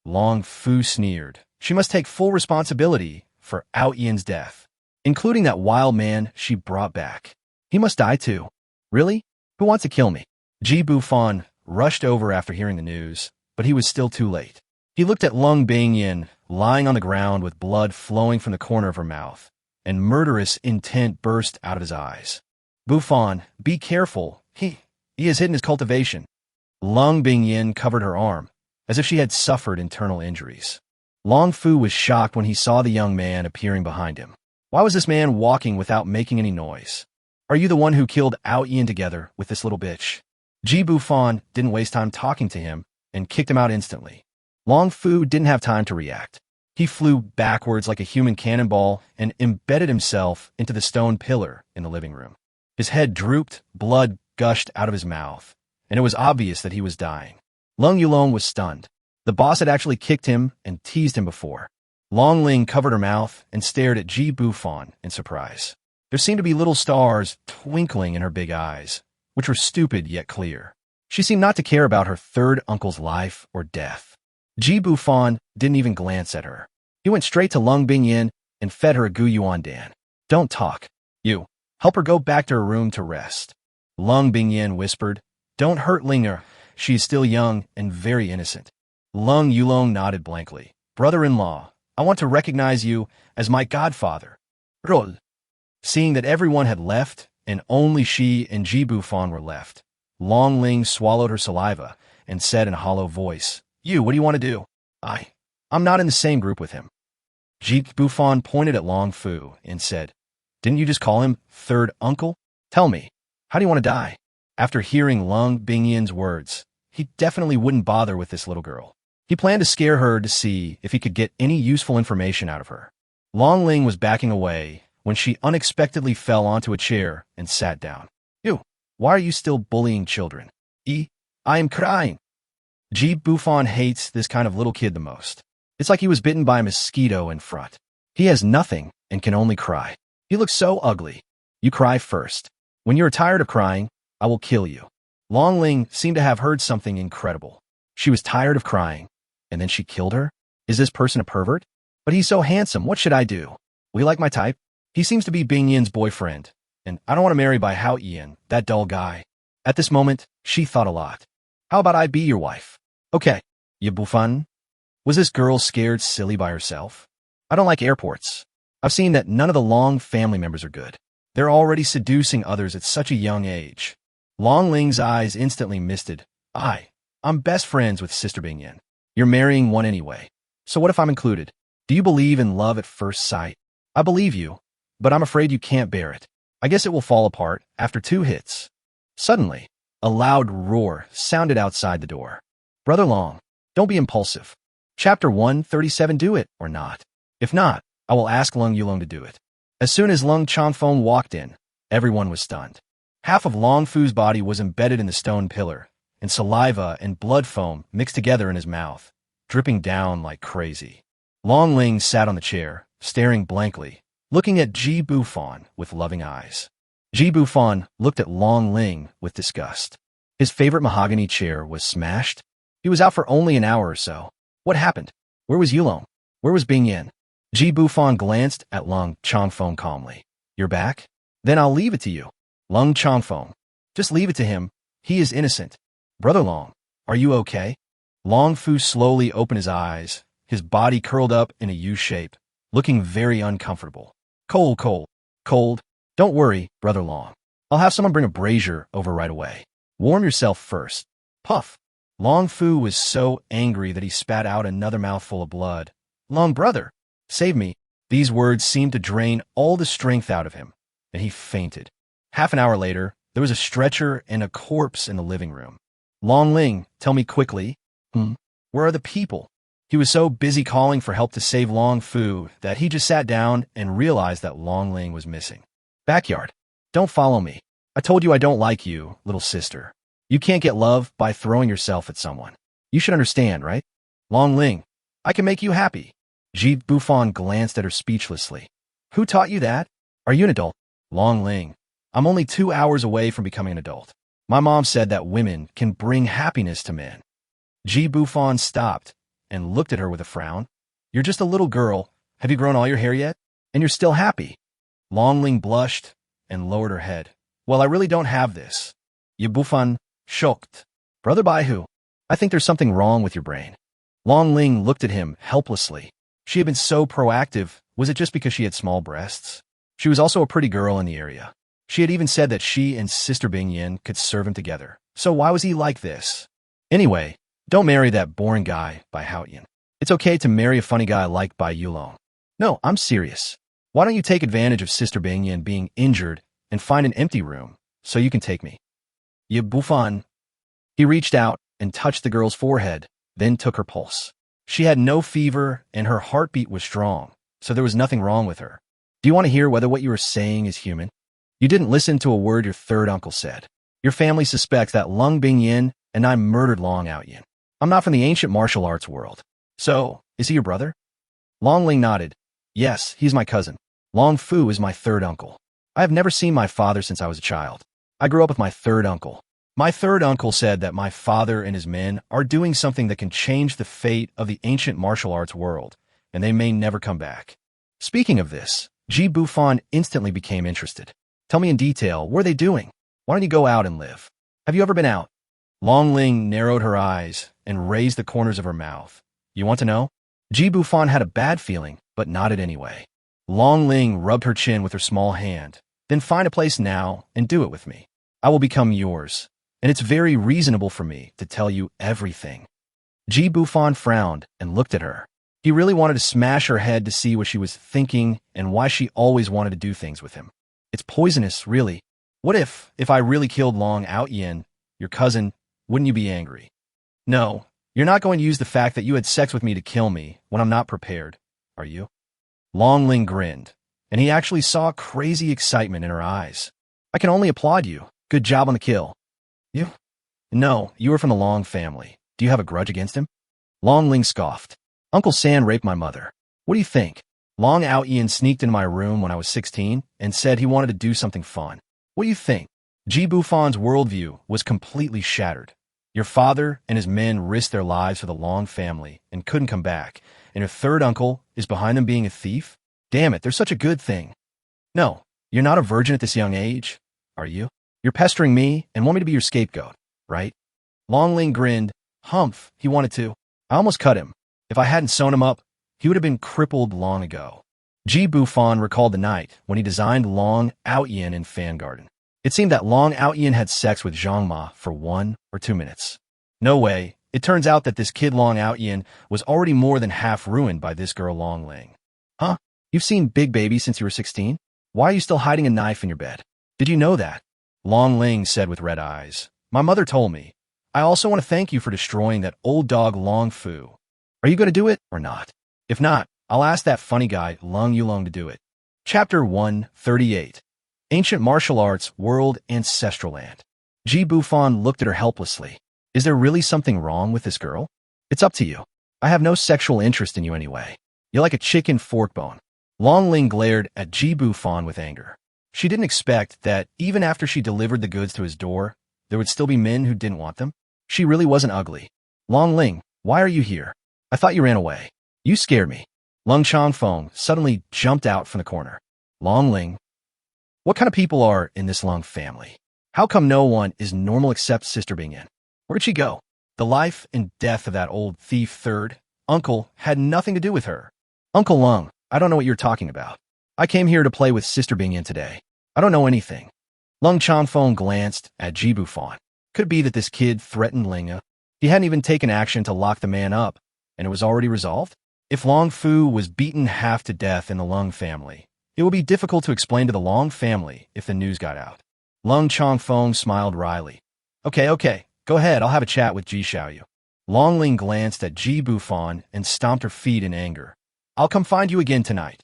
Long Fu sneered. She must take full responsibility for Ao Yin's death, including that wild man she brought back. He must die too. Really? Who wants to kill me? Ji Bufan rushed over after hearing the news, but he was still too late. He looked at Lung Bingyin lying on the ground with blood flowing from the corner of her mouth, and murderous intent burst out of his eyes. Bufan, be careful. He has hidden his cultivation. Lung Bingyin covered her arm, as if she had suffered internal injuries. Long Fu was shocked when he saw the young man appearing behind him. Why was this man walking without making any noise? Are you the one who killed Ao Yin together with this little bitch? Ji Bufan didn't waste time talking to him and kicked him out instantly. Long Fu didn't have time to react. He flew backwards like a human cannonball and embedded himself into the stone pillar in the living room. His head drooped, blood gushed out of his mouth, and it was obvious that he was dying. Lung Yulong was stunned. The boss had actually kicked him and teased him before. Long Ling covered her mouth and stared at Ji Bufan in surprise. There seemed to be little stars twinkling in her big eyes, which were stupid yet clear. She seemed not to care about her 3rd uncle's life or death. Ji Bufan didn't even glance at her. He went straight to Lung Bingyin and fed her a gu yuan dan. Don't talk. You. Help her go back to her room to rest. Lung Bingyin whispered. Don't hurt Linger. She is still young and very innocent. Lung Yulong nodded blankly. Brother-in-law, I want to recognize you as my godfather. Rol. Seeing that everyone had left and only she and Ji Bufan were left, Long Ling swallowed her saliva and said in a hollow voice, "You, what do you want to do?" I'm not in the same group with him." Ji Bufan pointed at Long Fu and said, "Didn't you just call him third uncle? Tell me, how do you want to die?" After hearing Lung Bingyan's words, he definitely wouldn't bother with this little girl. He planned to scare her to see if he could get any useful information out of her. Long Ling was backing away when she unexpectedly fell onto a chair and sat down. "You, why are you still bullying children?" I am crying." Ji Bufan hates this kind of little kid the most. It's like he was bitten by a mosquito in front. He has nothing and can only cry. He looks so ugly. "You cry first. When you are tired of crying, I will kill you." Long Ling seemed to have heard something incredible. She was tired of crying, and then she killed her? Is this person a pervert? But he's so handsome, what should I do? Will you like my type? He seems to be Bing Yin's boyfriend, and I don't want to marry by Hao Ian, that dull guy. At this moment, she thought a lot. How about I be your wife? Okay. You Bufan? Was this girl scared silly by herself? I don't like airports. I've seen that none of the Long family members are good. They're already seducing others at such a young age. Long Ling's eyes instantly misted. I'm best friends with Sister Bing Yin. You're marrying one anyway. So what if I'm included? Do you believe in love at first sight? I believe you, but I'm afraid you can't bear it. I guess it will fall apart after 2 hits. Suddenly, a loud roar sounded outside the door. Brother Long, don't be impulsive. Chapter 137, do it or not. If not, I will ask Lung Yulong to do it. As soon as Lung Chanfeng walked in, everyone was stunned. Half of Long Fu's body was embedded in the stone pillar, and saliva and blood foam mixed together in his mouth, dripping down like crazy. Long Ling sat on the chair, staring blankly, looking at Ji Bufan with loving eyes. Ji Bufan looked at Long Ling with disgust. His favorite mahogany chair was smashed. He was out for only an hour or so. What happened? Where was Yulong? Where was Bing Yin? Ji Bufan glanced at Lung Chanfeng calmly. You're back? Then I'll leave it to you. Lung Chanfeng. Just leave it to him. He is innocent. Brother Long, are you okay? Long Fu slowly opened his eyes, his body curled up in a U shape, looking very uncomfortable. Cold. Don't worry, Brother Long. I'll have someone bring a brazier over right away. Warm yourself first. Puff. Long Fu was so angry that he spat out another mouthful of blood. Long brother, save me. These words seemed to drain all the strength out of him, and he fainted. Half an hour later, there was a stretcher and a corpse in the living room. Long Ling, tell me quickly. Where are the people? He was so busy calling for help to save Long Fu that he just sat down and realized that Long Ling was missing. Backyard. Don't follow me. I told you I don't like you, little sister. You can't get love by throwing yourself at someone. You should understand, right? Long Ling, I can make you happy. Ji Bufan glanced at her speechlessly. Who taught you that? Are you an adult? Long Ling, I'm only 2 hours away from becoming an adult. My mom said that women can bring happiness to men. Ji Bufan stopped and looked at her with a frown. You're just a little girl. Have you grown all your hair yet? And you're still happy. Long Ling blushed and lowered her head. Well, I really don't have this. Ye Bufan shocked. Brother Baihu, I think there's something wrong with your brain. Long Ling looked at him helplessly. She had been so proactive. Was it just because she had small breasts? She was also a pretty girl in the area. She had even said that she and Sister Bing Yin could serve him together. So why was he like this? Anyway, don't marry that boring guy by Hao Yin. It's okay to marry a funny guy like Bai Yulong. No, I'm serious. Why don't you take advantage of Sister Bing Yin being injured and find an empty room so you can take me? Ye Bufan. He reached out and touched the girl's forehead, then took her pulse. She had no fever and her heartbeat was strong, so there was nothing wrong with her. Do you want to hear whether what you are saying is human? You didn't listen to a word your third uncle said. Your family suspects that Lung Bing Yin and I murdered Long Ao Yin. I'm not from the ancient martial arts world. So, is he your brother? Long Ling nodded. Yes, he's my cousin. Long Fu is my third uncle. I have never seen my father since I was a child. I grew up with my third uncle. My third uncle said that my father and his men are doing something that can change the fate of the ancient martial arts world, and they may never come back. Speaking of this, Ji Bufan instantly became interested. Tell me in detail, what are they doing? Why don't you go out and live? Have you ever been out? Long Ling narrowed her eyes and raised the corners of her mouth. You want to know? Ji Bufan had a bad feeling, but nodded anyway. Long Ling rubbed her chin with her small hand. Then find a place now and do it with me. I will become yours, and it's very reasonable for me to tell you everything. Ji Bufan frowned and looked at her. He really wanted to smash her head to see what she was thinking and why she always wanted to do things with him. It's poisonous, really. What if I really killed Long Outyin, your cousin, wouldn't you be angry? No, you're not going to use the fact that you had sex with me to kill me when I'm not prepared, are you? Long Ling grinned, and he actually saw crazy excitement in her eyes. I can only applaud you. Good job on the kill. You? No, you were from the Long family. Do you have a grudge against him? Long Ling scoffed. Uncle San raped my mother. What do you think? Long Outyin sneaked into my room when I was 16 and said he wanted to do something fun. What do you think? Ji Bufan's worldview was completely shattered. Your father and his men risked their lives for the Long family and couldn't come back, and your third uncle is behind them being a thief? Damn it, they're such a good thing. No, you're not a virgin at this young age, are you? You're pestering me and want me to be your scapegoat, right? Long Ling grinned. Humph, he wanted to. I almost cut him. If I hadn't sewn him up, he would have been crippled long ago. Ji Bufan recalled the night when he designed Long Outyin in Fan Garden. It seemed that Long Outyin had sex with Zhang Ma for 1 or 2 minutes. No way. It turns out that this kid Long Outyin was already more than half ruined by this girl Long Ling. Huh? You've seen Big Baby since you were 16? Why are you still hiding a knife in your bed? Did you know that? Long Ling said with red eyes. My mother told me. I also want to thank you for destroying that old dog Long Fu. Are you going to do it or not? If not, I'll ask that funny guy Lung Yulong to do it. Chapter 138. Ancient Martial Arts World Ancestral Land. Ji Bufan looked at her helplessly. Is there really something wrong with this girl? It's up to you. I have no sexual interest in you anyway. You're like a chicken fork bone. Long Ling glared at Ji Bufan with anger. She didn't expect that even after she delivered the goods to his door, there would still be men who didn't want them. She really wasn't ugly. Long Ling, why are you here? I thought you ran away. You scared me. Lung Changfeng suddenly jumped out from the corner. Long Ling, what kind of people are in this Long family? How come no one is normal except Sister Bingyan? Where'd she go? The life and death of that old thief third uncle had nothing to do with her. Uncle Lung, I don't know what you're talking about. I came here to play with Sister Bingyan today. I don't know anything. Lung Changfeng glanced at Ji Bufan. Could it be that this kid threatened Linga? He hadn't even taken action to lock the man up, and it was already resolved? If Long Fu was beaten half to death in the Lung family, it would be difficult to explain to the Long family if the news got out. Lung Changfeng smiled wryly. Okay, go ahead, I'll have a chat with Ji Xiaoyu. Long Ling glanced at Ji Bufan and stomped her feet in anger. I'll come find you again tonight.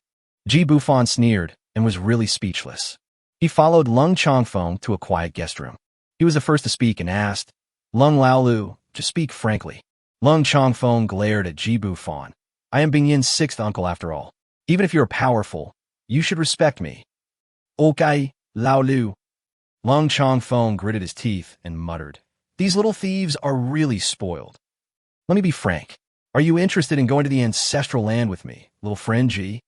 Ji Bufan sneered and was really speechless. He followed Lung Changfeng to a quiet guest room. He was the first to speak and asked, Lung Laolu, just speak frankly. Lung Changfeng glared at Ji Bufan. I am Bingyan's 6th uncle after all. Even if you're powerful, you should respect me. Okay, Laolu. Lung Changfeng gritted his teeth and muttered, These little thieves are really spoiled. Let me be frank. Are you interested in going to the ancestral land with me, little friend Ji?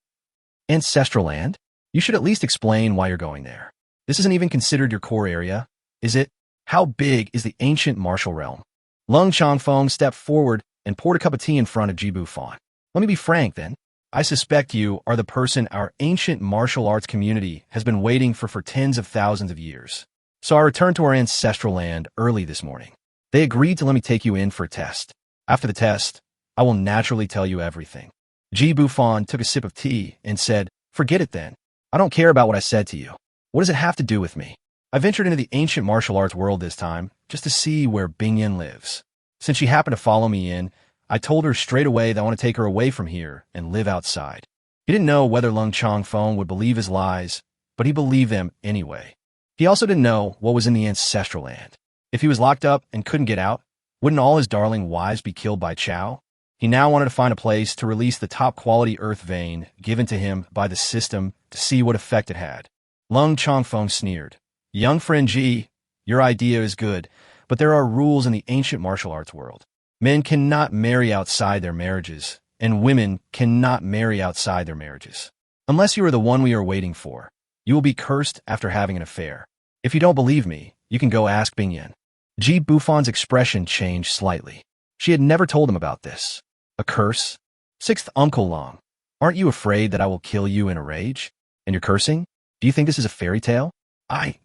Ancestral land? You should at least explain why you're going there. This isn't even considered your core area, is it? How big is the ancient martial realm? Lung Changfeng stepped forward and poured a cup of tea in front of Ji Bufan. Let me be frank, then. I suspect you are the person our ancient martial arts community has been waiting for tens of thousands of years. So I returned to our ancestral land early this morning. They agreed to let me take you in for a test. After the test, I will naturally tell you everything. Ji Bufan took a sip of tea and said, Forget it then. I don't care about what I said to you. What does it have to do with me? I ventured into the ancient martial arts world this time just to see where Bingyan lives. Since she happened to follow me in, I told her straight away that I want to take her away from here and live outside. He didn't know whether Lung Changfeng would believe his lies, but he believed them anyway. He also didn't know what was in the ancestral land. If he was locked up and couldn't get out, wouldn't all his darling wives be killed by Chow? He now wanted to find a place to release the top-quality earth vein given to him by the system to see what effect it had. Lung Changfeng sneered. Young friend Ji, your idea is good, but there are rules in the ancient martial arts world. Men cannot marry outside their marriages, and women cannot marry outside their marriages. Unless you are the one we are waiting for, you will be cursed after having an affair. If you don't believe me, you can go ask Bingyan. Ji Bufan's expression changed slightly. She had never told him about this. A curse? 6th Uncle Long. Aren't you afraid that I will kill you in a rage? And you're cursing? Do you think this is a fairy tale?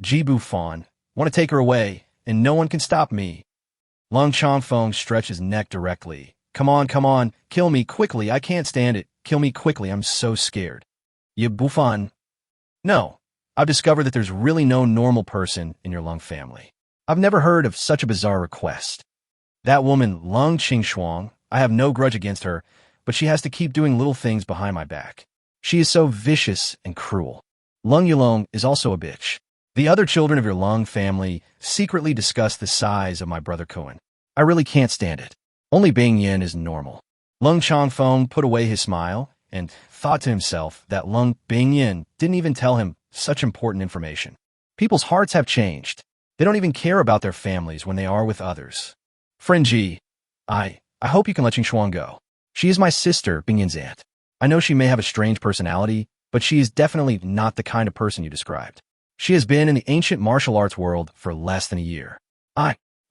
Ji Bufan, want to take her away, and no one can stop me. Lung Chongfeng stretched his neck directly. Come on, kill me quickly, I can't stand it. Kill me quickly, I'm so scared. Ye Bufan. No, I've discovered that there's really no normal person in your Lung family. I've never heard of such a bizarre request. That woman, Lung Qingshuang, I have no grudge against her, but she has to keep doing little things behind my back. She is so vicious and cruel. Lung Yulong is also a bitch. The other children of your Lung family secretly discuss the size of my brother Cohen. I really can't stand it. Only Bing Yin is normal. Lung Chongfeng put away his smile and thought to himself that Lung Bing Yin didn't even tell him such important information. People's hearts have changed. They don't even care about their families when they are with others. Friend Ji, I hope you can let Qingshuang go. She is my sister, Bing Yin's aunt. I know she may have a strange personality, but she is definitely not the kind of person you described. She has been in the ancient martial arts world for less than a year.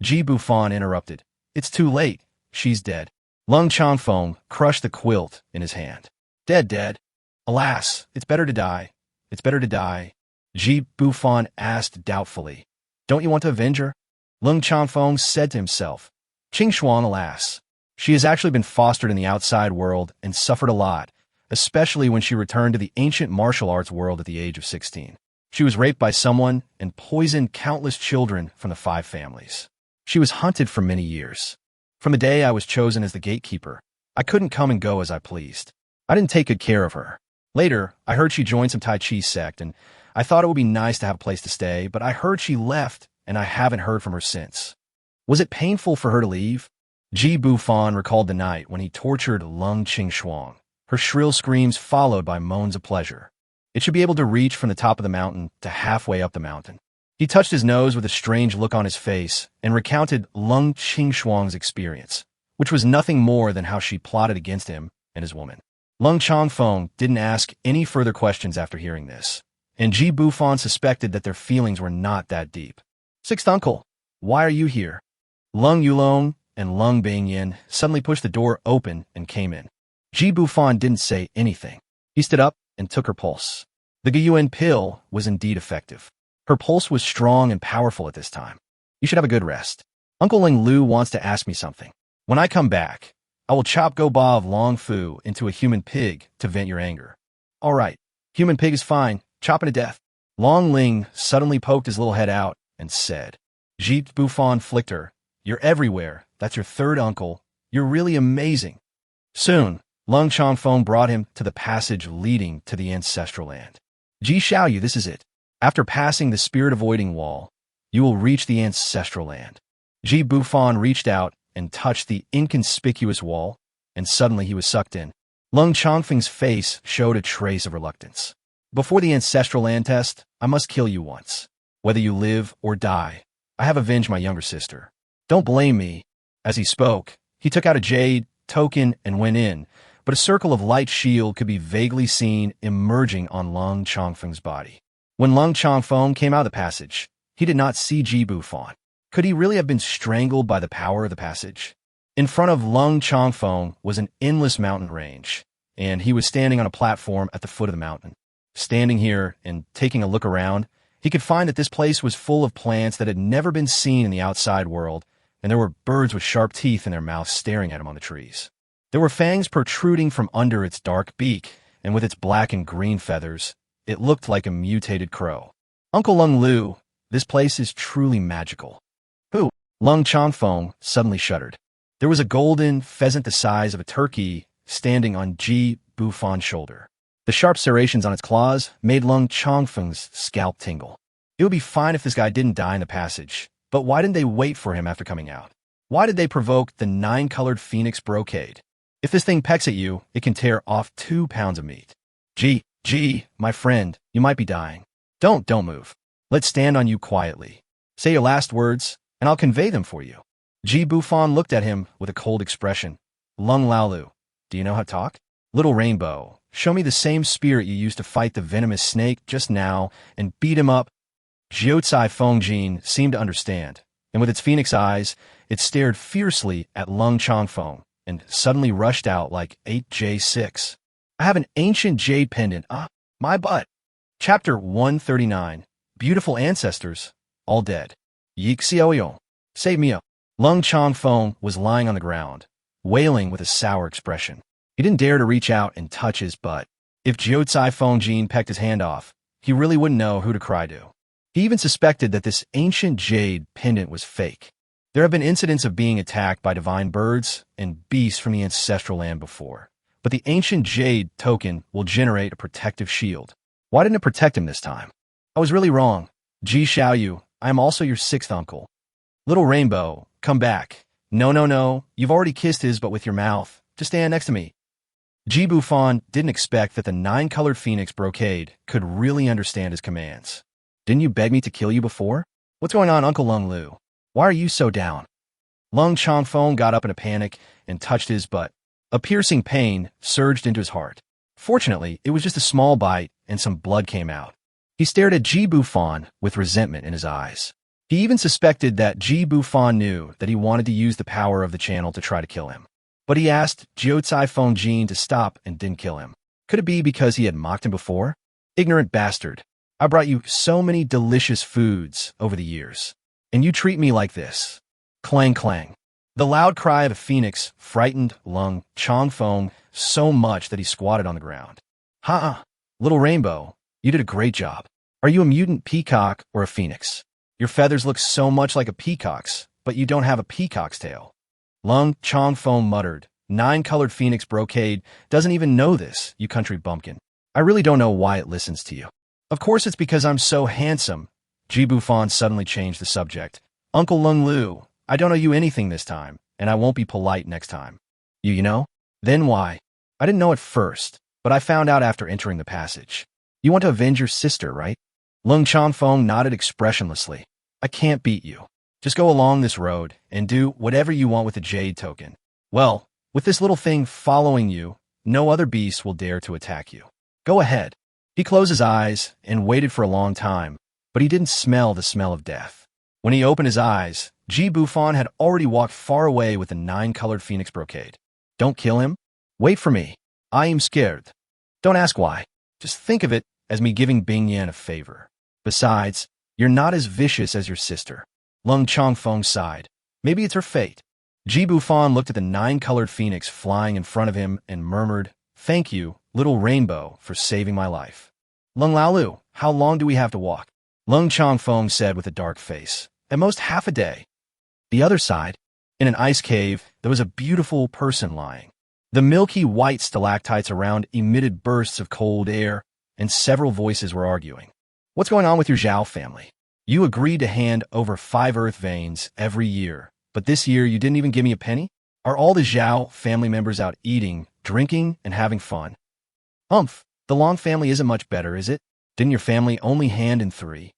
Ji Bufan interrupted. It's too late. She's dead. Lung Chongfeng crushed the quilt in his hand. Dead. Alas, it's better to die. It's better to die. Ji Bufan asked doubtfully. Don't you want to avenge her? Lung Chongfeng said to himself. Qingshuang, alas. She has actually been fostered in the outside world and suffered a lot, especially when she returned to the ancient martial arts world at the age of 16. She was raped by someone and poisoned countless children from the 5 families. She was hunted for many years. From the day I was chosen as the gatekeeper, I couldn't come and go as I pleased. I didn't take good care of her. Later, I heard she joined some Tai Chi sect, and I thought it would be nice to have a place to stay, but I heard she left, and I haven't heard from her since. Was it painful for her to leave? Ji Bufan recalled the night when he tortured Lung Qingshuang, her shrill screams followed by moans of pleasure. It should be able to reach from the top of the mountain to halfway up the mountain. He touched his nose with a strange look on his face and recounted Lung Qingshuang's experience, which was nothing more than how she plotted against him and his woman. Lung Chongfeng didn't ask any further questions after hearing this, and Ji Bufan suspected that their feelings were not that deep. Sixth uncle, why are you here? Lung Yulong and Lung Bingyin suddenly pushed the door open and came in. Ji Bufan didn't say anything. He stood up and took her pulse. The Guyuan pill was indeed effective. Her pulse was strong and powerful at this time. You should have a good rest. Uncle Ling Lu wants to ask me something. When I come back, I will chop Go Ba of Long Fu into a human pig to vent your anger. All right, human pig is fine. Chop it to death. Long Ling suddenly poked his little head out and said, Ji Bufan flicked her. You're everywhere. That's your third uncle. You're really amazing. Soon, Lung Chongfeng brought him to the passage leading to the ancestral land. Ji Xiaoyu, this is it. After passing the spirit-avoiding wall, you will reach the ancestral land. Ji Bufan reached out and touched the inconspicuous wall, and suddenly he was sucked in. Lung Chongfeng's face showed a trace of reluctance. Before the ancestral land test, I must kill you once. Whether you live or die, I have avenged my younger sister. Don't blame me. As he spoke, he took out a jade token and went in, but a circle of light shield could be vaguely seen emerging on Lung Chongfeng's body. When Lung Chongfeng came out of the passage, he did not see Ji Bufan. Could he really have been strangled by the power of the passage? In front of Lung Chongfeng was an endless mountain range, and he was standing on a platform at the foot of the mountain. Standing here and taking a look around, he could find that this place was full of plants that had never been seen in the outside world, and there were birds with sharp teeth in their mouths staring at him on the trees. There were fangs protruding from under its dark beak, and with its black and green feathers, it looked like a mutated crow. Uncle Lung Lu, this place is truly magical. Who? Lung Chongfeng suddenly shuddered. There was a golden pheasant the size of a turkey standing on Ji Bufan's shoulder. The sharp serrations on its claws made Lung Chongfeng's scalp tingle. It would be fine if this guy didn't die in the passage, but why didn't they wait for him after coming out? Why did they provoke the 9-colored phoenix brocade? If this thing pecks at you, it can tear off 2 pounds of meat. Gee, my friend, you might be dying. Don't move. Let's stand on you quietly. Say your last words, and I'll convey them for you. Ji Bufan looked at him with a cold expression. Lung Laolu, do you know how to talk? Little Rainbow, show me the same spirit you used to fight the venomous snake just now and beat him up. Jiucai Fengjin seemed to understand, and with its phoenix eyes, it stared fiercely at Lung Chongfeng and suddenly rushed out like 8J6. I have an ancient jade pendant. My butt. Chapter 139. Beautiful ancestors, all dead. Yik Xiaoyong. Save me. Lung Changfeng was lying on the ground, wailing with a sour expression. He didn't dare to reach out and touch his butt. If Jiu Tsai Feng pecked his hand off, he really wouldn't know who to cry to. He even suspected that this ancient jade pendant was fake. There have been incidents of being attacked by divine birds and beasts from the ancestral land before, but the ancient jade token will generate a protective shield. Why didn't it protect him this time? I was really wrong. Ji Xiaoyu, I am also your sixth uncle. Little Rainbow, come back. No, you've already kissed his butt with your mouth. Just stand next to me. Ji Bufan didn't expect that the nine-colored phoenix brocade could really understand his commands. Didn't you beg me to kill you before? What's going on, Uncle Lung Lu? Why are you so down? Lung Changfeng got up in a panic and touched his butt. A piercing pain surged into his heart. Fortunately, it was just a small bite and some blood came out. He stared at Ji Bufan with resentment in his eyes. He even suspected that Ji Bufan knew that he wanted to use the power of the channel to try to kill him. But he asked Jiu Tsai Feng to stop and didn't kill him. Could it be because he had mocked him before? Ignorant bastard. I brought you so many delicious foods over the years, and you treat me like this. Clang clang. The loud cry of a phoenix frightened Lung Changfeng so much that he squatted on the ground. Little Rainbow, you did a great job. Are you a mutant peacock or a phoenix? Your feathers look so much like a peacock's, but you don't have a peacock's tail. Lung Changfeng muttered, Nine-colored phoenix brocade doesn't even know this, you country bumpkin. I really don't know why it listens to you. Of course it's because I'm so handsome. Ji Bufan suddenly changed the subject. Uncle Lung Lu, I don't owe you anything this time, and I won't be polite next time. You know? Then why? I didn't know at first, but I found out after entering the passage. You want to avenge your sister, right? Lung Changfeng nodded expressionlessly. I can't beat you. Just go along this road and do whatever you want with the jade token. Well, with this little thing following you, no other beast will dare to attack you. Go ahead. He closed his eyes and waited for a long time, but he didn't smell the smell of death. When he opened his eyes, Ji Bufan had already walked far away with the nine-colored phoenix brocade. Don't kill him. Wait for me. I am scared. Don't ask why. Just think of it as me giving Bing Yan a favor. Besides, you're not as vicious as your sister. Lung Changfeng sighed. Maybe it's her fate. Ji Bufan looked at the nine-colored phoenix flying in front of him and murmured, Thank you, little Rainbow, for saving my life. Lung Laolu, how long do we have to walk? Lung Changfeng said with a dark face. At most half a day. The other side, in an ice cave, there was a beautiful person lying. The milky white stalactites around emitted bursts of cold air, and several voices were arguing. What's going on with your Zhao family? You agreed to hand over 5 earth veins every year, but this year you didn't even give me a penny? Are all the Zhao family members out eating, drinking, and having fun? The Long family isn't much better, is it? Didn't your family only hand in 3?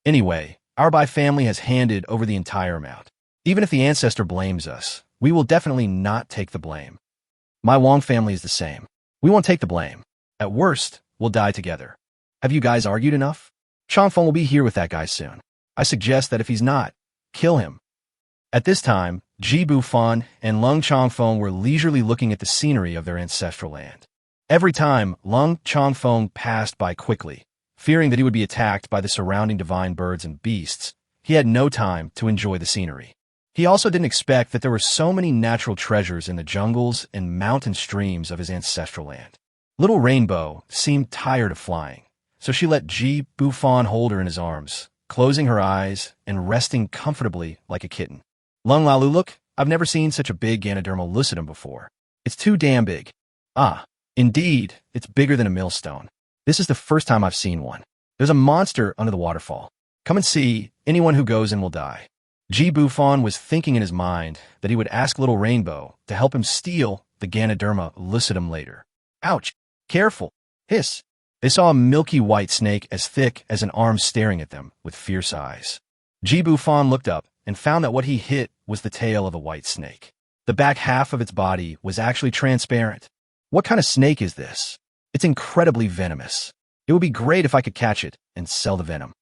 Anyway, our Bai family has handed over the entire amount. Even if the ancestor blames us, we will definitely not take the blame. My Wong family is the same. We won't take the blame. At worst, we'll die together. Have you guys argued enough? Changfeng will be here with that guy soon. I suggest that if he's not, kill him. At this time, Ji Bufan and Lung Changfeng were leisurely looking at the scenery of their ancestral land. Every time, Lung Changfeng passed by quickly, fearing that he would be attacked by the surrounding divine birds and beasts. He had no time to enjoy the scenery. He also didn't expect that there were so many natural treasures in the jungles and mountain streams of his ancestral land. Little Rainbow seemed tired of flying, so she let Ji Bufan hold her in his arms, closing her eyes and resting comfortably like a kitten. Lung Laolu, look, I've never seen such a big Ganoderma lucidum before. It's too damn big. Indeed, it's bigger than a millstone. This is the first time I've seen one. There's a monster under the waterfall. Come and see, anyone who goes in will die. Ji Bufan was thinking in his mind that he would ask Little Rainbow to help him steal the Ganoderma lucidum later. Ouch! Careful! Hiss! They saw a milky white snake as thick as an arm staring at them with fierce eyes. Ji Bufan looked up and found that what he hit was the tail of a white snake. The back half of its body was actually transparent. What kind of snake is this? It's incredibly venomous. It would be great if I could catch it and sell the venom.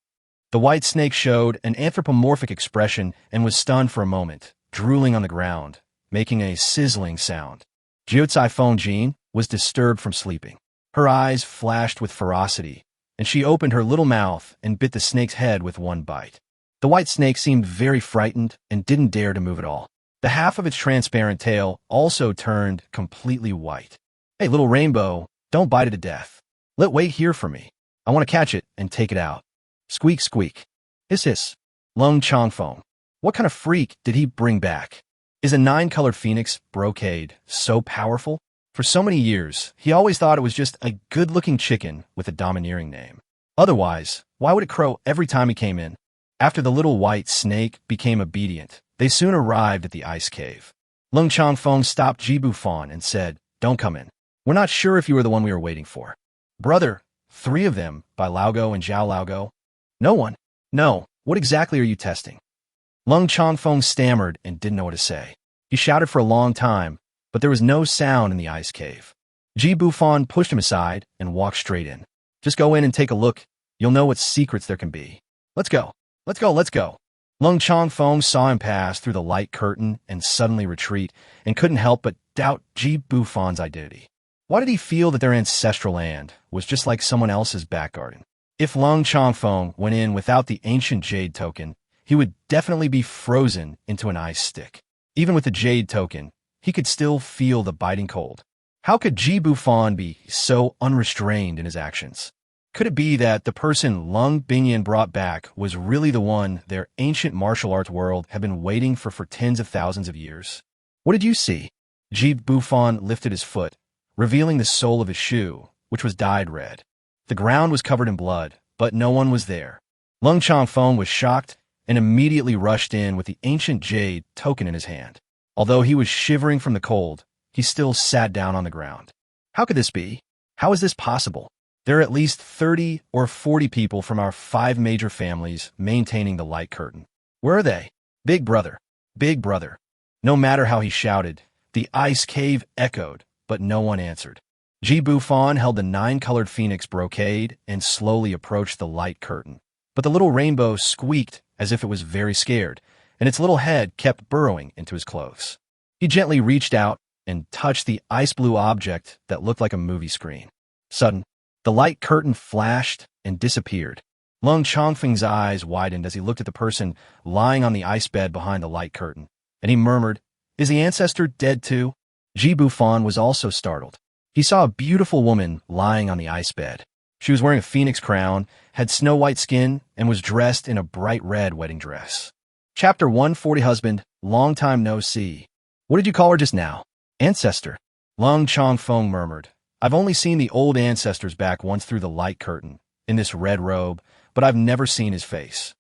The white snake showed an anthropomorphic expression and was stunned for a moment, drooling on the ground, making a sizzling sound. Jiu Tsai Feng, was disturbed from sleeping. Her eyes flashed with ferocity, and she opened her little mouth and bit the snake's head with one bite. The white snake seemed very frightened and didn't dare to move at all. The half of its transparent tail also turned completely white. "Hey, little rainbow, don't bite it to death. Wait here for me. I want to catch it and take it out." Squeak, squeak. Hiss, hiss. Lung Chongfeng. What kind of freak did he bring back? Is a 9-colored phoenix brocade so powerful? For so many years, he always thought it was just a good-looking chicken with a domineering name. Otherwise, why would it crow every time he came in? After the little white snake became obedient, they soon arrived at the ice cave. Lung Chongfeng stopped Bufan and said, "Don't come in. We're not sure if you were the one we were waiting for." "Brother, 3 of them, by Laogo and Zhao Laogo." "No one." "No, what exactly are you testing?" Lung Chongfeng stammered and didn't know what to say. He shouted for a long time, but there was no sound in the ice cave. Bufan pushed him aside and walked straight in. "Just go in and take a look. You'll know what secrets there can be. Let's go. Let's go, let's go." Lung Chongfeng saw him pass through the light curtain and suddenly retreat, and couldn't help but doubt Bufan's identity. Why did he feel that their ancestral land was just like someone else's back garden? If Lung Chongfeng went in without the ancient jade token, he would definitely be frozen into an ice stick. Even with the jade token, he could still feel the biting cold. How could Bufan be so unrestrained in his actions? Could it be that the person Lung Bingyan brought back was really the one their ancient martial arts world had been waiting for tens of thousands of years? "What did you see?" Bufan lifted his foot, revealing the sole of his shoe, which was dyed red. The ground was covered in blood, but no one was there. Lung Chongfeng was shocked and immediately rushed in with the ancient jade token in his hand. Although he was shivering from the cold, he still sat down on the ground. How could this be? How is this possible? There are at least 30 or 40 people from our 5 major families maintaining the light curtain. Where are they? Big brother, big brother. No matter how he shouted, the ice cave echoed, but no one answered. Bufan held the 9-colored phoenix brocade and slowly approached the light curtain. But the little rainbow squeaked as if it was very scared, and its little head kept burrowing into his clothes. He gently reached out and touched the ice-blue object that looked like a movie screen. Suddenly, the light curtain flashed and disappeared. Lung Chongfeng's eyes widened as he looked at the person lying on the ice bed behind the light curtain, and he murmured, "Is the ancestor dead too?" Bufan was also startled. He saw a beautiful woman lying on the ice bed. She was wearing a phoenix crown, had snow-white skin, and was dressed in a bright red wedding dress. Chapter 140. Husband, long time no see. "What did you call her just now?" "Ancestor." Lung Chongfeng murmured, "I've only seen the old ancestors back once through the light curtain, in this red robe, but I've never seen his face."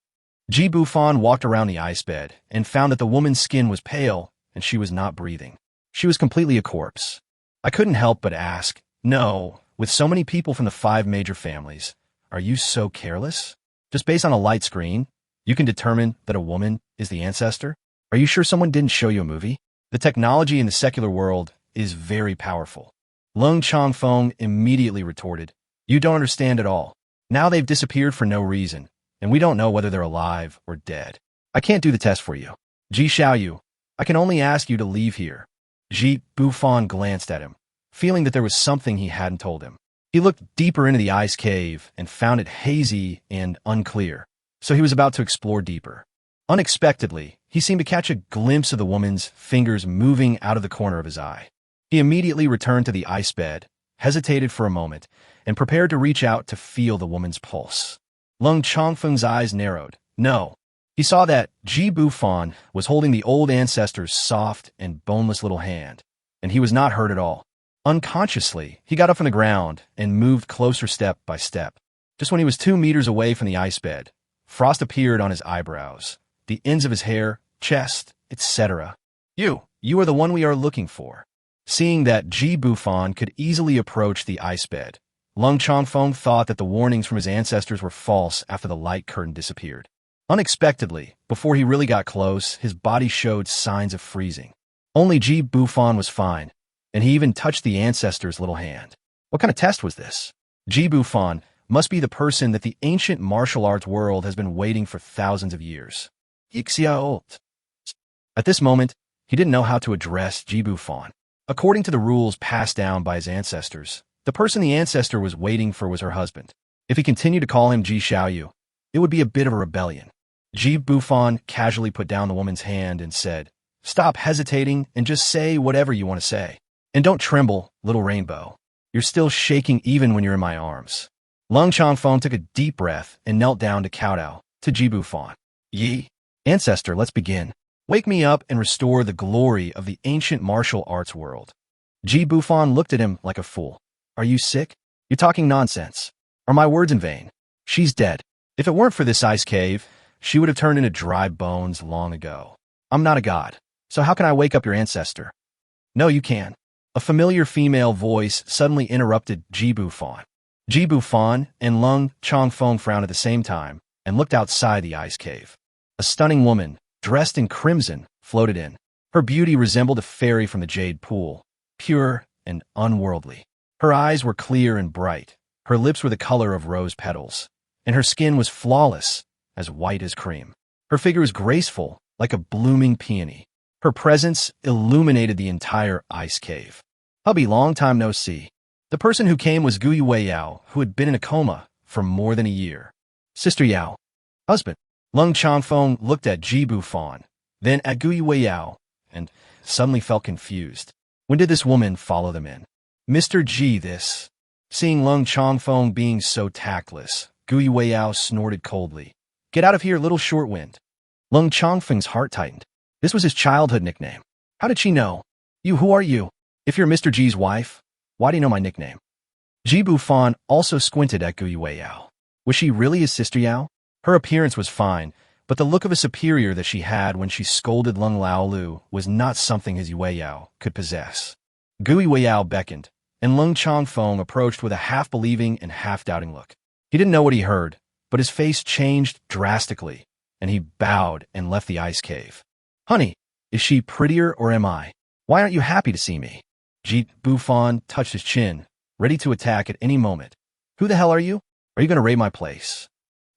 Bufan walked around the ice bed and found that the woman's skin was pale and she was not breathing. She was completely a corpse. I couldn't help but ask, "No, with so many people from the 5 major families, are you so careless? Just based on a light screen, you can determine that a woman is the ancestor? Are you sure someone didn't show you a movie? The technology in the secular world is very powerful." Lung Chongfeng immediately retorted, "You don't understand at all. Now they've disappeared for no reason, and we don't know whether they're alive or dead. I can't do the test for you. Xiaoyu, I can only ask you to leave here." Bufan glanced at him, feeling that there was something he hadn't told him. He looked deeper into the ice cave and found it hazy and unclear, so he was about to explore deeper. Unexpectedly, he seemed to catch a glimpse of the woman's fingers moving out of the corner of his eye. He immediately returned to the ice bed, hesitated for a moment, and prepared to reach out to feel the woman's pulse. Lung Chongfeng's eyes narrowed. No. He saw that Bufan was holding the old ancestor's soft and boneless little hand, and he was not hurt at all. Unconsciously, he got up from the ground and moved closer step by step. Just when he was 2 meters away from the ice bed, frost appeared on his eyebrows, the ends of his hair, chest, etc. You are the one we are looking for." Seeing that Bufan could easily approach the ice bed, Lung Chongfeng thought that the warnings from his ancestors were false after the light curtain disappeared. Unexpectedly, before he really got close, his body showed signs of freezing. Only Bufan was fine, and he even touched the ancestor's little hand. What kind of test was this? Bufan must be the person that the ancient martial arts world has been waiting for thousands of years. At this moment, he didn't know how to address Bufan. According to the rules passed down by his ancestors, the person the ancestor was waiting for was her husband. If he continued to call him Ji Xiaoyu, it would be a bit of a rebellion. Ji Bufan casually put down the woman's hand and said, "Stop hesitating and just say whatever you want to say. And don't tremble, little rainbow. You're still shaking even when you're in my arms." Lung Changfeng took a deep breath and knelt down to kowtow to Ji Bufan. "Yi, ancestor, let's begin. Wake me up and restore the glory of the ancient martial arts world." Ji Bufan looked at him like a fool. "Are you sick? You're talking nonsense. Are my words in vain? She's dead. If it weren't for this ice cave, she would have turned into dry bones long ago. I'm not a god, so how can I wake up your ancestor?" "No, you can." A familiar female voice suddenly interrupted Ji Bufan. Ji Bufan and Lung Changfeng frowned at the same time and looked outside the ice cave. A stunning woman, dressed in crimson, floated in. Her beauty resembled a fairy from the jade pool, pure and unworldly. Her eyes were clear and bright, her lips were the color of rose petals, and her skin was flawless, as white as cream. Her figure was graceful, like a blooming peony. Her presence illuminated the entire ice cave. "Hubby, long time no see." The person who came was Gui Weiyao, who had been in a coma for more than a year. "Sister Yao." "Husband." Lung Changfeng looked at Ji Bufan, then at Gui Weiyao, and suddenly felt confused. When did this woman follow them in? "Mr. Ji, this." Seeing Lung Changfeng being so tactless, Gui Weiyao snorted coldly. "Get out of here, little short wind." Lung Changfeng's heart tightened. This was his childhood nickname. How did she know? Who are you? If you're Mr. Ji's wife, why do you know my nickname?" Ji Bufan also squinted at Gui Weiyao. Was she really his sister Yao? Her appearance was fine, but the look of a superior that she had when she scolded Lung Laolu was not something his Weiyao could possess. Gui Weiyao beckoned, and Lung Changfeng approached with a half-believing and half-doubting look. He didn't know what he heard, but his face changed drastically, and he bowed and left the ice cave. "Honey, is she prettier or am I? Why aren't you happy to see me?" Ji Bufan touched his chin, ready to attack at any moment. "Who the hell are you? Are you going to raid my place?"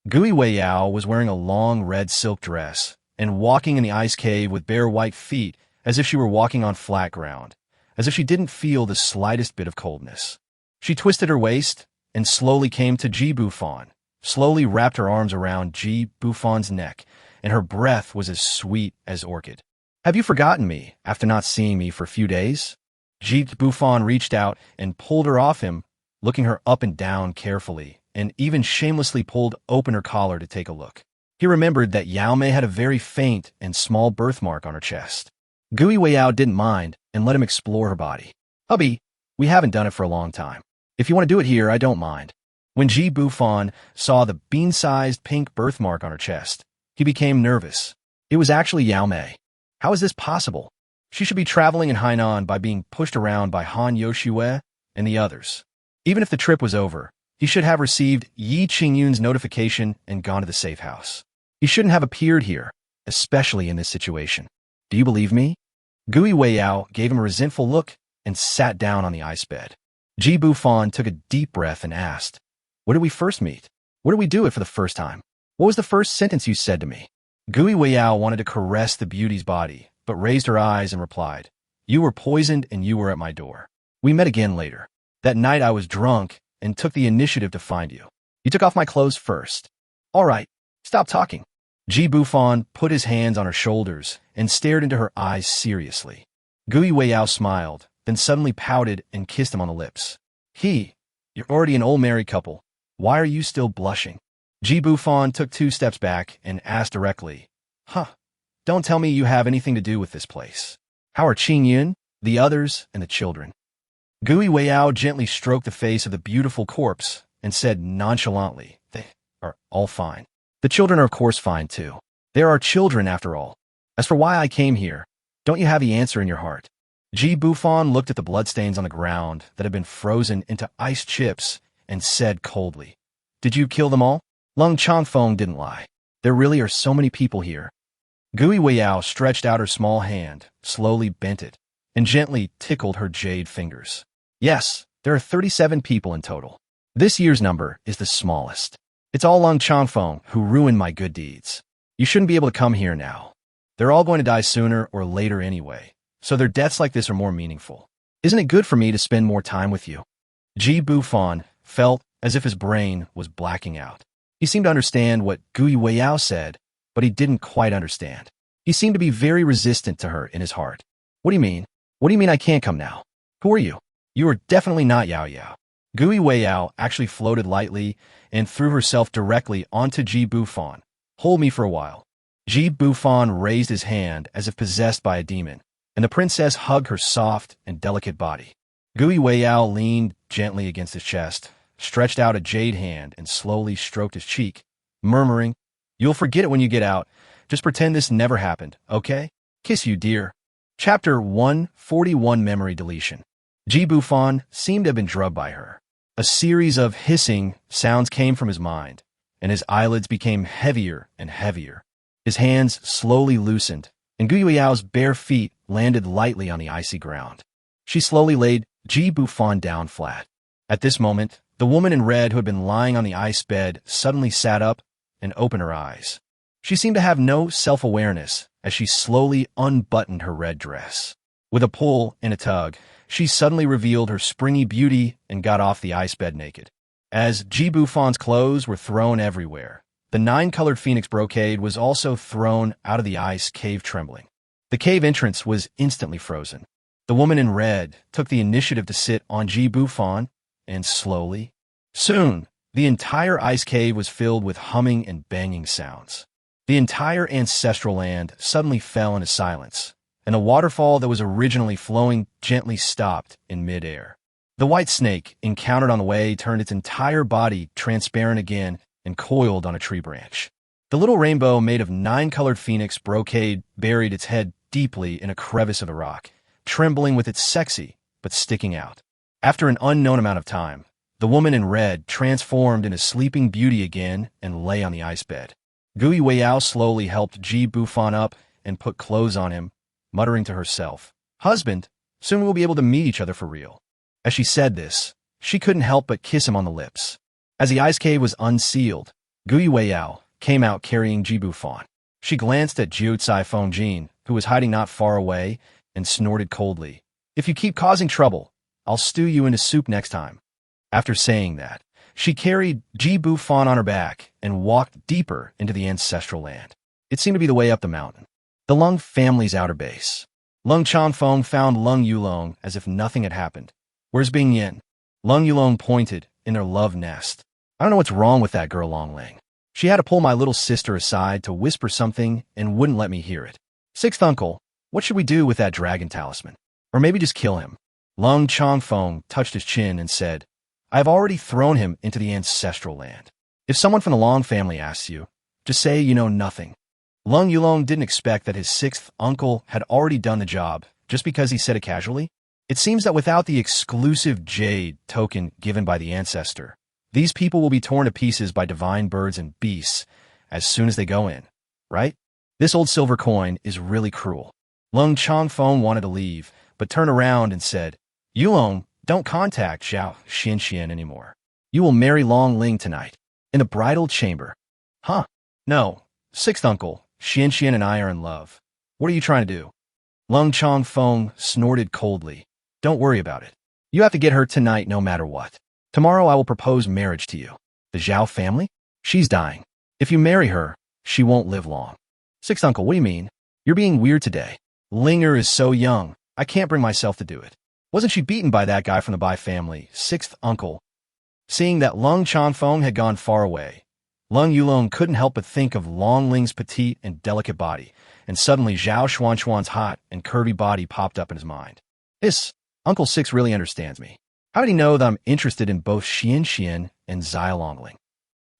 Gui Weiyao was wearing a long red silk dress and walking in the ice cave with bare white feet as if she were walking on flat ground, as if she didn't feel the slightest bit of coldness. She twisted her waist and slowly came to Ji Bufan, slowly wrapped her arms around Ji Bufan's neck, and her breath was as sweet as orchid. "Have you forgotten me after not seeing me for a few days?" Ji Bufan reached out and pulled her off him, looking her up and down carefully, and even shamelessly pulled open her collar to take a look. He remembered that Yao Mei had a very faint and small birthmark on her chest. Gui Weiyao didn't mind and let him explore her body. "Hubby, we haven't done it for a long time. If you want to do it here, I don't mind." When Ji Bufan saw the bean-sized pink birthmark on her chest, he became nervous. It was actually Yao Mei. How is this possible? She should be traveling in Hainan by being pushed around by Han Yoshue and the others. Even if the trip was over, he should have received Yi Qingyun's notification and gone to the safe house. He shouldn't have appeared here, especially in this situation. "Do you believe me?" Gui Weiyao gave him a resentful look and sat down on the ice bed. Ji Bufan took a deep breath and asked, "Where did we first meet? Where did we do it for the first time? What was the first sentence you said to me?" Gui Weiyao wanted to caress the beauty's body, but raised her eyes and replied, "You were poisoned and you were at my door. We met again later. That night I was drunk and took the initiative to find you. You took off my clothes first. All right, stop talking." Ji Bufan put his hands on her shoulders and stared into her eyes seriously. Gui Weiyao smiled, then suddenly pouted and kissed him on the lips. "You're already an old married couple. Why are you still blushing?" Ji Bufan took 2 steps back and asked directly, Don't tell me you have anything to do with this place. How are Qingyun, the others, and the children?" Gui Weiyao gently stroked the face of the beautiful corpse and said nonchalantly, "They are all fine. The children are of course fine too. They are our children after all. As for why I came here, don't you have the answer in your heart?" Ji Bufan looked at the bloodstains on the ground that had been frozen into ice chips and said coldly, "Did you kill them all?" Lung Changfeng didn't lie. "There really are so many people here." Gui Weiyao stretched out her small hand, slowly bent it, and gently tickled her jade fingers. "Yes, there are 37 people in total. This year's number is the smallest. It's all Lung Changfeng who ruined my good deeds. You shouldn't be able to come here now. They're all going to die sooner or later anyway, so their deaths like this are more meaningful. Isn't it good for me to spend more time with you? Ji Bufan felt as if his brain was blacking out. He seemed to understand what Gui Weiyao said, but he didn't quite understand. He seemed to be very resistant to her in his heart. What do you mean? What do you mean I can't come now? Who are you? You are definitely not Yao Yao. Gui Weiyao actually floated lightly and threw herself directly onto Ji Bufan. Hold me for a while. Ji Bufan raised his hand as if possessed by a demon, and the princess hugged her soft and delicate body. Gui Weiyao leaned gently against his chest, stretched out a jade hand, and slowly stroked his cheek, murmuring, "You'll forget it when you get out. Just pretend this never happened, okay? Kiss you, dear." Chapter 141 Memory Deletion. Ji Bufan seemed to have been drugged by her. A series of hissing sounds came from his mind, and his eyelids became heavier and heavier. His hands slowly loosened, and Gui Weyao's bare feet landed lightly on the icy ground. She slowly laid Ji Bufan down flat. At this moment, the woman in red who had been lying on the ice bed suddenly sat up and opened her eyes. She seemed to have no self-awareness as she slowly unbuttoned her red dress. With a pull and a tug, she suddenly revealed her springy beauty and got off the ice bed naked. As Ji Bufan's clothes were thrown everywhere, the 9-colored phoenix brocade was also thrown out of the ice cave trembling. The cave entrance was instantly frozen. The woman in red took the initiative to sit on Ji Bufan, and slowly, soon, the entire ice cave was filled with humming and banging sounds. The entire ancestral land suddenly fell into silence, and the waterfall that was originally flowing gently stopped in midair. The white snake encountered on the way turned its entire body transparent again and coiled on a tree branch. The little rainbow made of 9-colored phoenix brocade buried its head deeply in a crevice of the rock, trembling with its sexy but sticking out. After an unknown amount of time, the woman in red transformed into Sleeping Beauty again and lay on the ice bed. Gui Weiyao slowly helped Ji Bufan up and put clothes on him, muttering to herself, "Husband, soon we'll be able to meet each other for real." As she said this, she couldn't help but kiss him on the lips. As the ice cave was unsealed, Gui Weiyao came out carrying Ji Bufan. She glanced at Jiucai Fongjin, who was hiding not far away, and snorted coldly, "If you keep causing trouble, I'll stew you into soup next time." After saying that, she carried Ji Bufan on her back and walked deeper into the ancestral land. It seemed to be the way up the mountain. The Lung family's outer base. Lung Chanfeng found Lung Yulong as if nothing had happened. "Where's Bing Yin?" Lung Yulong pointed in their love nest. "I don't know what's wrong with that girl Longling. She had to pull my little sister aside to whisper something and wouldn't let me hear it. Sixth uncle, what should we do with that dragon talisman? Or maybe just kill him?" Lung Chanfeng touched his chin and said, "I have already thrown him into the ancestral land. If someone from the Long family asks you, just say you know nothing." Lung Yulong didn't expect that his 6th uncle had already done the job just because he said it casually. It seems that without the exclusive jade token given by the ancestor, these people will be torn to pieces by divine birds and beasts as soon as they go in, right? This old silver coin is really cruel. Lung Chanfeng wanted to leave, but turned around and said, "Yulong, don't contact Zhao Xianxian anymore. You will marry Long Ling tonight, in the bridal chamber." "Huh? No, 6th uncle, Xianxian and I are in love. What are you trying to do?" Lung Chanfeng snorted coldly. "Don't worry about it. You have to get her tonight no matter what. Tomorrow I will propose marriage to you. The Zhao family? She's dying. If you marry her, she won't live long." "6th uncle, what do you mean? You're being weird today. Linger is so young. I can't bring myself to do it. Wasn't she beaten by that guy from the Bai family, 6th uncle?" Seeing that Lung Chanfeng had gone far away, Lung Yulong couldn't help but think of Long Ling's petite and delicate body, and suddenly Zhao Xuanchuan's hot and curvy body popped up in his mind. This Uncle 6 really understands me. How did he know that I'm interested in both Xianxian and Zai Longling?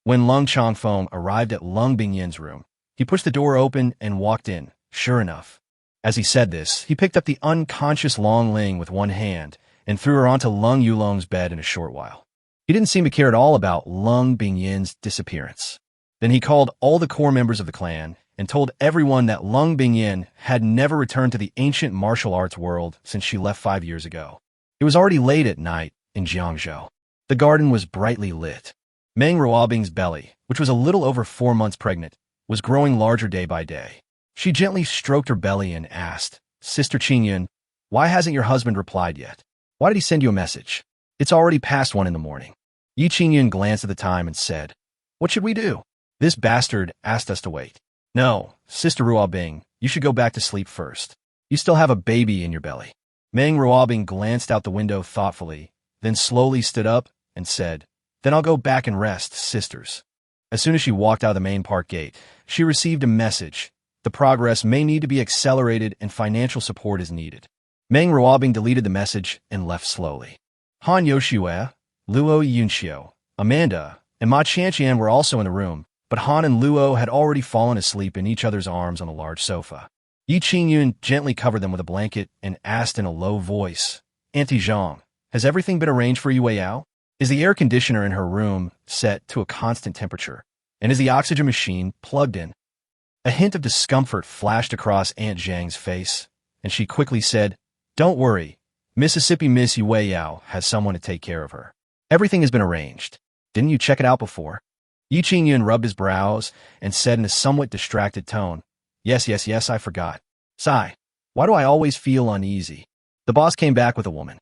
When Lung Chanfeng arrived at Lung Bingyin's room, he pushed the door open and walked in, sure enough. As he said this, he picked up the unconscious Long Ling with one hand and threw her onto Lung Yulong's bed in a short while. He didn't seem to care at all about Lung Bingyin's disappearance. Then he called all the core members of the clan and told everyone that Lung Bingyin had never returned to the ancient martial arts world since she left 5 years ago. It was already late at night in Jiangzhou. The garden was brightly lit. Meng Ruobing's belly, which was a little over 4 months pregnant, was growing larger day by day. She gently stroked her belly and asked, "Sister Qingyun, why hasn't your husband replied yet?" Why did he send you a message? It's already past 1 in the morning. Yi Qingyun glanced at the time and said, What should we do? This bastard asked us to wait. No, Sister Ruobing, you should go back to sleep first. You still have a baby in your belly. Meng Ruobing glanced out the window thoughtfully, then slowly stood up and said, Then I'll go back and rest, sisters. As soon as she walked out of the main park gate, she received a message. The progress may need to be accelerated and financial support is needed. Meng Ruobing deleted the message and left slowly. Han Yoshue, Luo Yunxiu, Amanda, and Ma Qianqian were also in the room, but Han and Luo had already fallen asleep in each other's arms on a large sofa. Yi Qingyun gently covered them with a blanket and asked in a low voice, Auntie Zhang, has everything been arranged for Yue Yao? Is the air conditioner in her room set to a constant temperature? And is the oxygen machine plugged in? A hint of discomfort flashed across Aunt Zhang's face, and she quickly said, Don't worry, Mississippi Miss Yue Yao has someone to take care of her. Everything has been arranged. Didn't you check it out before? Yi Qingyun rubbed his brows and said in a somewhat distracted tone, Yes, I forgot. Sigh, why do I always feel uneasy? The boss came back with a woman.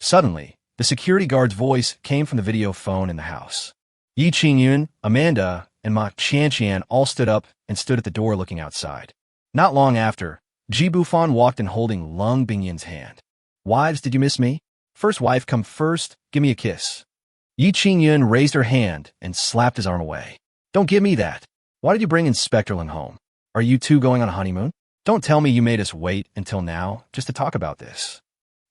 Suddenly, the security guard's voice came from the video phone in the house. Yi Qingyun, Amanda, and Ma Qianqian all stood up and stood at the door looking outside. Not long after, Ji Bufan walked in holding Lung Bingyin's hand. Wives, did you miss me? First wife come first, give me a kiss. Yi Qingyun raised her hand and slapped his arm away. Don't give me that. Why did you bring Inspector Lin home? Are you two going on a honeymoon? Don't tell me you made us wait until now just to talk about this.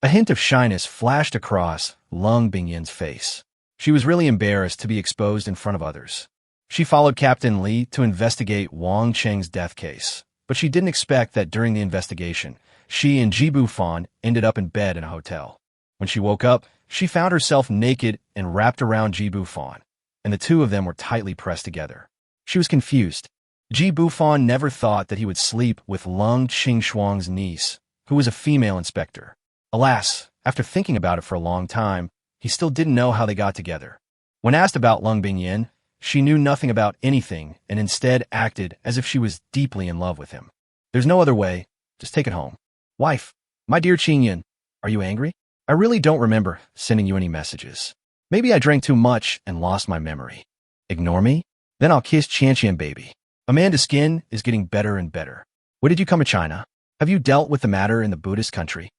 A hint of shyness flashed across Lung Bingyin's face. She was really embarrassed to be exposed in front of others. She followed Captain Li to investigate Wang Cheng's death case, but she didn't expect that during the investigation, she and Ji Bufan ended up in bed in a hotel. When she woke up, she found herself naked and wrapped around Ji Bufan, and the two of them were tightly pressed together. She was confused. Ji Bufan never thought that he would sleep with Lung Qingshuang's niece, who was a female inspector. Alas, after thinking about it for a long time, he still didn't know how they got together. When asked about Lung Bingyin, she knew nothing about anything and instead acted as if she was deeply in love with him. There's no other way. Just take it home. Wife, my dear Qingyun, are you angry? I really don't remember sending you any messages. Maybe I drank too much and lost my memory. Ignore me? Then I'll kiss Qianqian baby. Amanda's skin is getting better and better. When did you come to China? Have you dealt with the matter in the Buddhist country?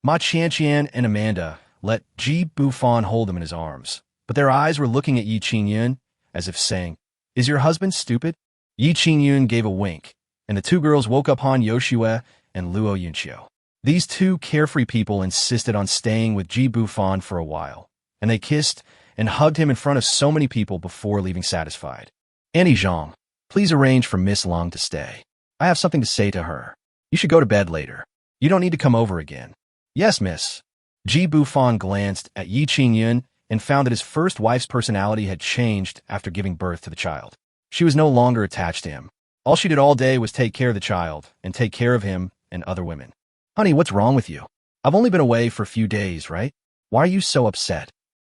Ma Qianqian and Amanda let Ji Bufan hold them in his arms, but their eyes were looking at Yi Qingyun as if saying, Is your husband stupid? Yi Qingyun gave a wink, and the two girls woke up Han Yoshue and Luo Yunxiu. These two carefree people insisted on staying with Ji Bufan for a while, and they kissed and hugged him in front of so many people before leaving satisfied. Auntie Zhang, please arrange for Miss Lung to stay. I have something to say to her. You should go to bed later. You don't need to come over again. Yes, miss. Ji Bufan glanced at Yi Qingyun and found that his first wife's personality had changed after giving birth to the child. She was no longer attached to him. All she did all day was take care of the child and take care of him and other women. Honey, what's wrong with you? I've only been away for a few days, right? Why are you so upset?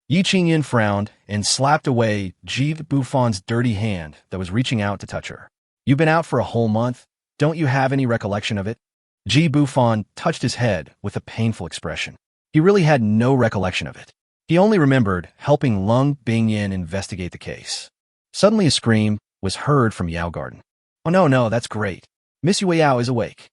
Yi Qingyun frowned and slapped away Ji Bufan's dirty hand that was reaching out to touch her. You've been out for a whole month? Don't you have any recollection of it? Ji Bufan touched his head with a painful expression. He really had no recollection of it. He only remembered helping Lung Bingyin investigate the case. Suddenly a scream was heard from Yao Garden. Oh no, that's great. Miss Yue Yao is awake.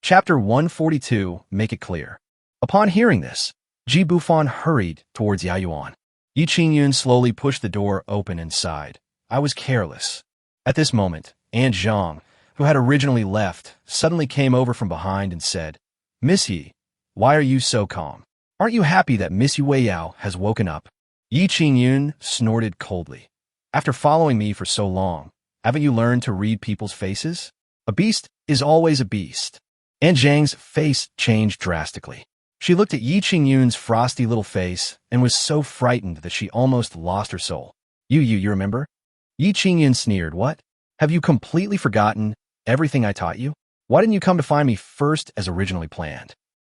Chapter 142, Make It Clear. Upon hearing this, Ji Bufan hurried towards Yao Yuan. Yi Qingyun slowly pushed the door open and sighed. I was careless. At this moment, Aunt Zhang, who had originally left, suddenly came over from behind and said, Miss Yi, why are you so calm? Aren't you happy that Miss Yue Yao has woken up? Yi Qingyun snorted coldly. After following me for so long, haven't you learned to read people's faces? A beast is always a beast. Aunt Zhang's face changed drastically. She looked at Yi Qingyun's frosty little face and was so frightened that she almost lost her soul. You remember? Yi Qingyun sneered. What? Have you completely forgotten everything I taught you? Why didn't you come to find me first as originally planned?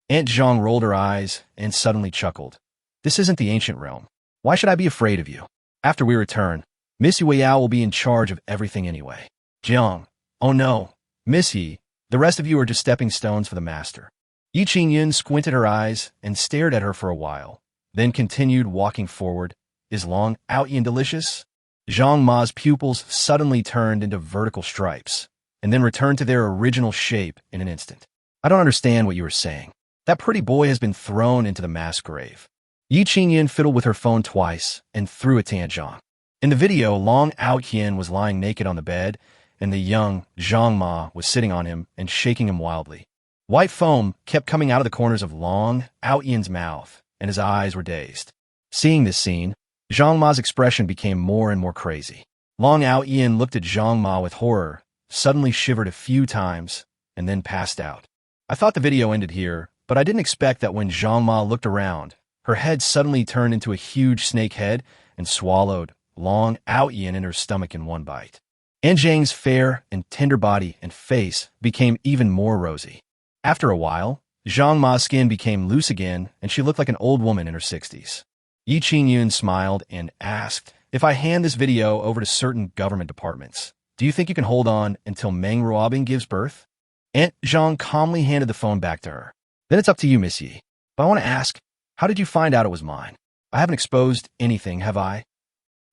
Aunt Zhang rolled her eyes and suddenly chuckled. This isn't the ancient realm. Why should I be afraid of you? After we return, Miss Yue Yao will be in charge of everything anyway. Jiang. Oh no. Miss Yi, the rest of you are just stepping stones for the master. Yi Qingyun squinted her eyes and stared at her for a while, then continued walking forward. Is Long Outyin delicious? Zhang Ma's pupils suddenly turned into vertical stripes, and then returned to their original shape in an instant. I don't understand what you were saying. That pretty boy has been thrown into the mass grave. Yi Qingyun fiddled with her phone twice and threw it to Aunt Zhang. In the video, Long Outyin was lying naked on the bed, and the young Zhang Ma was sitting on him and shaking him wildly. White foam kept coming out of the corners of Long Outyin's mouth, and his eyes were dazed. Seeing this scene, Zhang Ma's expression became more and more crazy. Long Outyin looked at Zhang Ma with horror, suddenly shivered a few times, and then passed out. I thought the video ended here, but I didn't expect that when Zhang Ma looked around, her head suddenly turned into a huge snake head and swallowed Long Outyin in her stomach in one bite. Aunt Zhang's fair and tender body and face became even more rosy. After a while, Zhang Ma's skin became loose again, and she looked like an old woman in her 60s. Yi Qingyun smiled and asked, if I hand this video over to certain government departments, do you think you can hold on until Meng Ruobing gives birth? Aunt Zhang calmly handed the phone back to her. Then it's up to you, Miss Yi. But I want to ask, how did you find out it was mine? I haven't exposed anything, have I?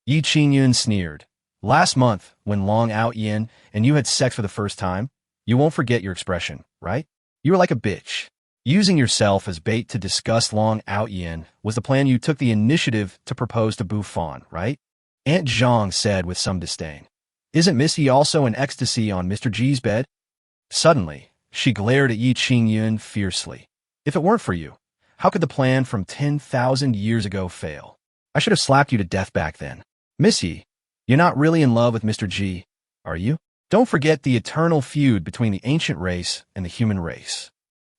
Yi Qingyun sneered. Last month, when Long Outyin and you had sex for the first time, you won't forget your expression, right? You were like a bitch. Using yourself as bait to discuss Long Outyin was the plan. You took the initiative to propose to Bufan, right? Aunt Zhang said with some disdain. Isn't Miss Yi also in ecstasy on Mr. G's bed? Suddenly, she glared at Yi Qingyun fiercely. If it weren't for you, how could the plan from 10,000 years ago fail? I should have slapped you to death back then. Miss Yi, you're not really in love with Mr. G, are you? Don't forget the eternal feud between the ancient race and the human race.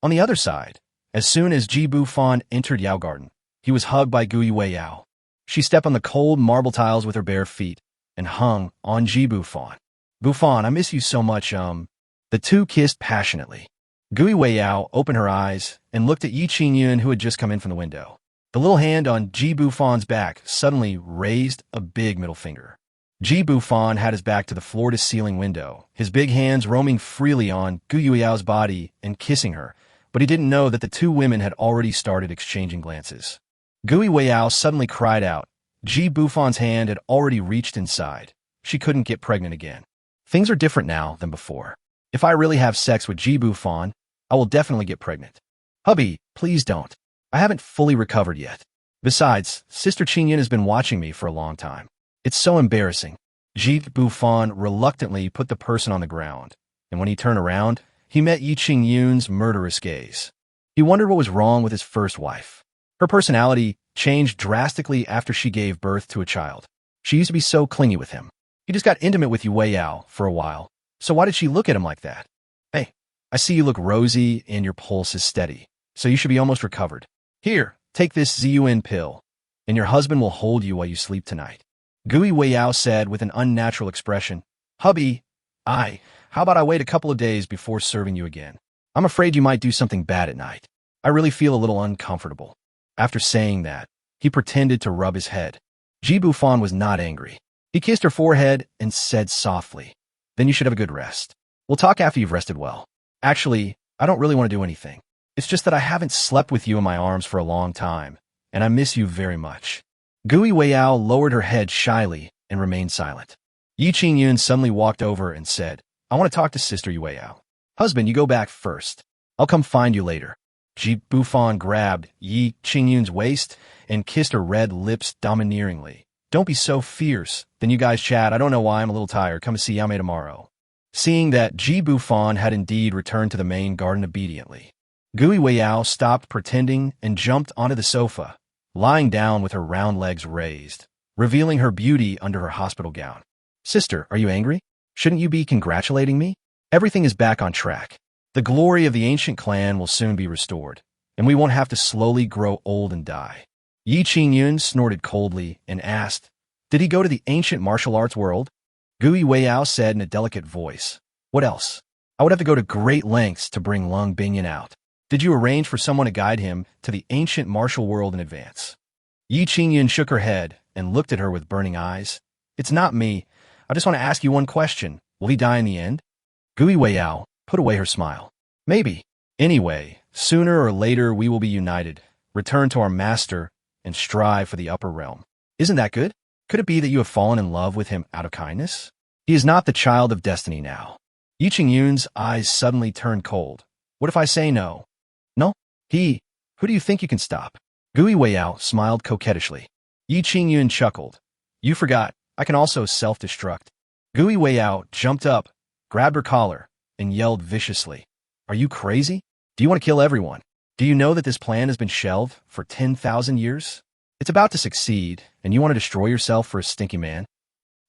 On the other side, as soon as Ji Bufan entered Yao Garden, he was hugged by Gui Wei Yao. She stepped on the cold marble tiles with her bare feet and hung on Ji Bufan. Bufan, I miss you so much, The two kissed passionately. Gui Wei Yao opened her eyes and looked at Yi Qingyun, who had just come in from the window. The little hand on Ji Bufan's back suddenly raised a big middle finger. Ji Bufan had his back to the floor-to-ceiling window, his big hands roaming freely on Gui Wei Yao's body and kissing her, but he didn't know that the two women had already started exchanging glances. Gui Wei Yao suddenly cried out. Ji Bufan's hand had already reached inside. She couldn't get pregnant again. Things are different now than before. If I really have sex with Ji Bufan, I will definitely get pregnant. Hubby, please don't. I haven't fully recovered yet. Besides, Sister Qingyun has been watching me for a long time. It's so embarrassing. Ji Bufan reluctantly put the person on the ground, and when he turned around, he met Yi Qingyun's murderous gaze. He wondered what was wrong with his first wife. Her personality changed drastically after she gave birth to a child. She used to be so clingy with him. He just got intimate with Yu Wei Yao for a while, so why did she look at him like that? Hey, I see you look rosy and your pulse is steady, so you should be almost recovered. Here, take this Zun pill, and your husband will hold you while you sleep tonight. Gui Wei Yao said with an unnatural expression. Hubby, how about I wait a couple of days before serving you again? I'm afraid you might do something bad at night. I really feel a little uncomfortable. After saying that, he pretended to rub his head. Ji Bufan was not angry. He kissed her forehead and said softly, then you should have a good rest. We'll talk after you've rested well. Actually, I don't really want to do anything. It's just that I haven't slept with you in my arms for a long time, and I miss you very much. Gui Wei Yao lowered her head shyly and remained silent. Yi Qingyun suddenly walked over and said, I want to talk to Sister Yu Wei Yao. Husband, you go back first. I'll come find you later. Ji Bufan grabbed Yi Qingyun's waist and kissed her red lips domineeringly. Don't be so fierce. Then you guys chat. I don't know why I'm a little tired. Come and see Yao Mei tomorrow. Seeing that Ji Bufan had indeed returned to the main garden obediently, Gui Wei Yao stopped pretending and jumped onto the sofa, lying down with her round legs raised, revealing her beauty under her hospital gown. Sister, are you angry? Shouldn't you be congratulating me? Everything is back on track. The glory of the ancient clan will soon be restored, and we won't have to slowly grow old and die. Yi Qingyun snorted coldly and asked, did he go to the ancient martial arts world? Gui Wei Yao said in a delicate voice. What else? I would have to go to great lengths to bring Lung Bingyan out. Did you arrange for someone to guide him to the ancient martial world in advance? Yi Qingyun shook her head and looked at her with burning eyes. It's not me. I just want to ask you one question. Will he die in the end? Gui Wei Yao put away her smile. Maybe. Anyway, Sooner or later we will be united, return to our master, and strive for the upper realm. Isn't that good? Could it be that you have fallen in love with him out of kindness? He is not the child of destiny now. Yi Qingyun's eyes suddenly turned cold. What if I say no? No? Who do you think you can stop? Gui Weiyao smiled coquettishly. Yi Qingyun chuckled. You forgot, I can also self-destruct. Gui Weiyao jumped up, grabbed her collar, and yelled viciously. Are you crazy? Do you want to kill everyone? Do you know that this plan has been shelved for 10,000 years? It's about to succeed, and you want to destroy yourself for a stinky man?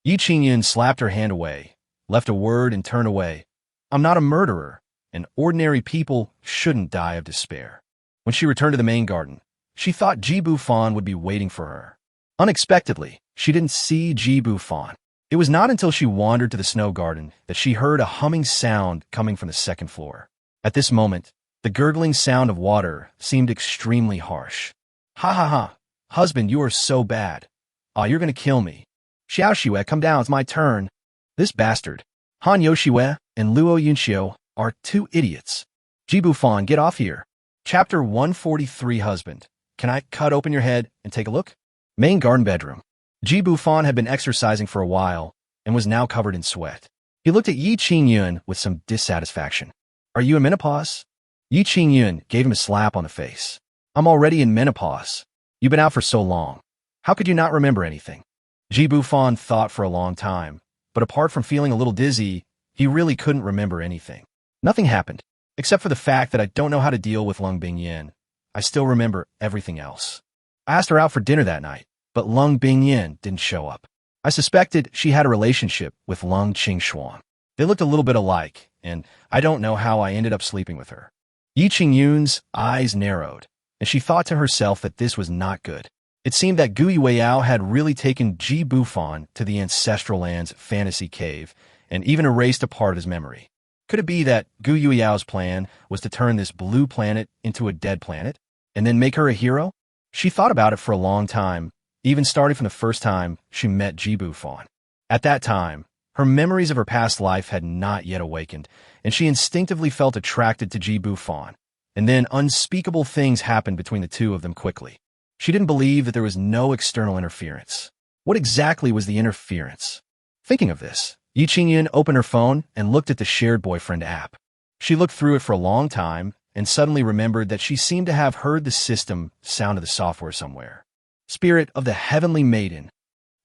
Yi Qingyun slapped her hand away, left a word and turned away. I'm not a murderer, and ordinary people shouldn't die of despair. When she returned to the main garden, she thought Ji Bufan would be waiting for her. Unexpectedly, she didn't see Ji Bufan. It was not until she wandered to the snow garden that she heard a humming sound coming from the second floor. At this moment, the gurgling sound of water seemed extremely harsh. Ha ha ha, husband, you are so bad. You're gonna kill me. Xiao Xue, come down, it's my turn. This bastard, Han Yoshue and Luo Yunxiu, are two idiots. Ji Bufan, get off here. Chapter 143, Husband. Can I cut open your head and take a look? Main garden bedroom. Ji Bufan had been exercising for a while and was now covered in sweat. He looked at Yi Qingyun with some dissatisfaction. Are you in menopause? Yi Qingyun gave him a slap on the face. I'm already in menopause. You've been out for so long. How could you not remember anything? Ji Bufan thought for a long time, but apart from feeling a little dizzy, he really couldn't remember anything. Nothing happened, except for the fact that I don't know how to deal with Lung Bingyin. I still remember everything else. I asked her out for dinner that night, but Lung Bingyin didn't show up. I suspected she had a relationship with Lung Qingshuang. They looked a little bit alike, and I don't know how I ended up sleeping with her. Yi Qingyun's eyes narrowed, and she thought to herself that this was not good. It seemed that Gui Weiyao had really taken Ji Bufan to the ancestral land's fantasy cave and even erased a part of his memory. Could it be that Gui Weiyao plan was to turn this blue planet into a dead planet and then make her a hero? She thought about it for a long time, even starting from the first time she met Ji Bufan. At that time, her memories of her past life had not yet awakened, and she instinctively felt attracted to Ji Bufan. And then unspeakable things happened between the two of them quickly. She didn't believe that there was no external interference. What exactly was the interference? Thinking of this, Yi Qingyun opened her phone and looked at the shared boyfriend app. She looked through it for a long time and suddenly remembered that she seemed to have heard the system sound of the software somewhere. Spirit of the Heavenly Maiden.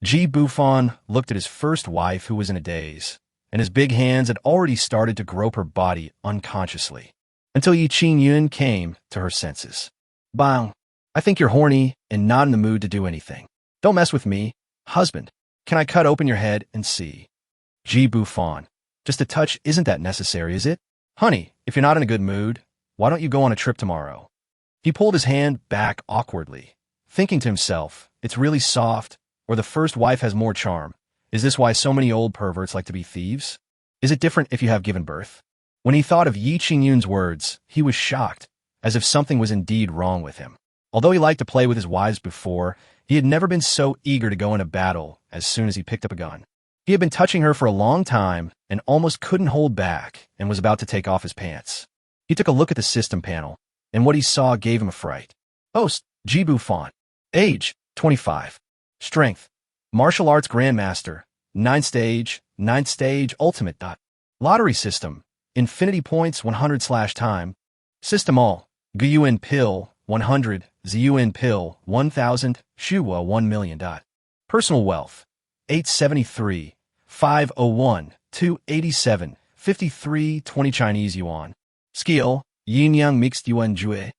Ji Bufan looked at his first wife, who was in a daze, and his big hands had already started to grope her body unconsciously, until Yi Qingyun came to her senses. Bang! I think you're horny and not in the mood to do anything. Don't mess with me, husband. Can I cut open your head and see? Ji Bufan. Just a touch isn't that necessary, is it? Honey, if you're not in a good mood, why don't you go on a trip tomorrow? He pulled his hand back awkwardly, thinking to himself, it's really soft, or the first wife has more charm. Is this why so many old perverts like to be thieves? Is it different if you have given birth? When he thought of Yi Qingyun's words, he was shocked, as if something was indeed wrong with him. Although he liked to play with his wives before, he had never been so eager to go into battle as soon as he picked up a gun. He had been touching her for a long time and almost couldn't hold back and was about to take off his pants. He took a look at the system panel, and what he saw gave him a fright. Host, Ji Bufan. Age, 25. Strength, Martial Arts Grandmaster, 9th stage, Ultimate. Lottery system, Infinity Points 100/time. System all, Guyuan Pill, 100, Ziyuan Pill, 1000, Shuwa 1,000,000. Personal wealth, 873, 501, 287, 53, 20 Chinese yuan. Skill, Yin Yang Mixed Yuan Jue.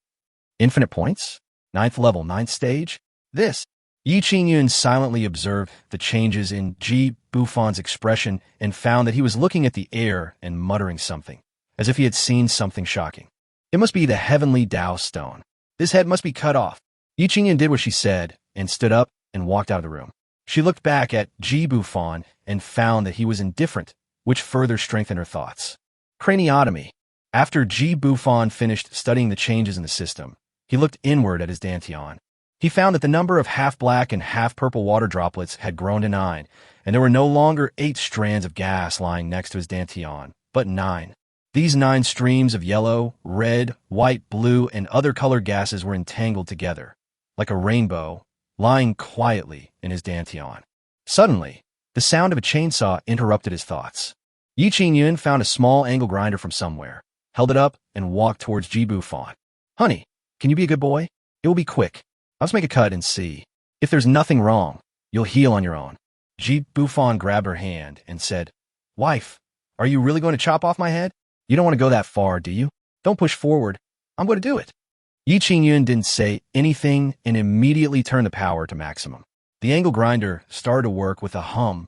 Infinite points, 9th level, 9th stage. This. Yi Qingyun silently observed the changes in Ji Bufan's expression and found that he was looking at the air and muttering something, as if he had seen something shocking. It must be the heavenly Tao stone. This head must be cut off. Yi Qingyun did what she said and stood up and walked out of the room. She looked back at Ji Bufan and found that he was indifferent, which further strengthened her thoughts. Craniotomy. After Ji Bufan finished studying the changes in the system, he looked inward at his dantian. He found that the number of half-black and half-purple water droplets had grown to 9, and there were no longer 8 strands of gas lying next to his dantian, but 9. These 9 streams of yellow, red, white, blue, and other colored gases were entangled together, like a rainbow, lying quietly in his dantian. Suddenly, the sound of a chainsaw interrupted his thoughts. Yi Qingyun found a small angle grinder from somewhere, held it up, and walked towards Ji Bufan. Honey, can you be a good boy? It will be quick. Let's make a cut and see. If there's nothing wrong, you'll heal on your own. Ji Bufan grabbed her hand and said, Wife, are you really going to chop off my head? You don't want to go that far, do you? Don't push forward. I'm going to do it. Yi Qingyun didn't say anything and immediately turned the power to maximum. The angle grinder started to work with a hum.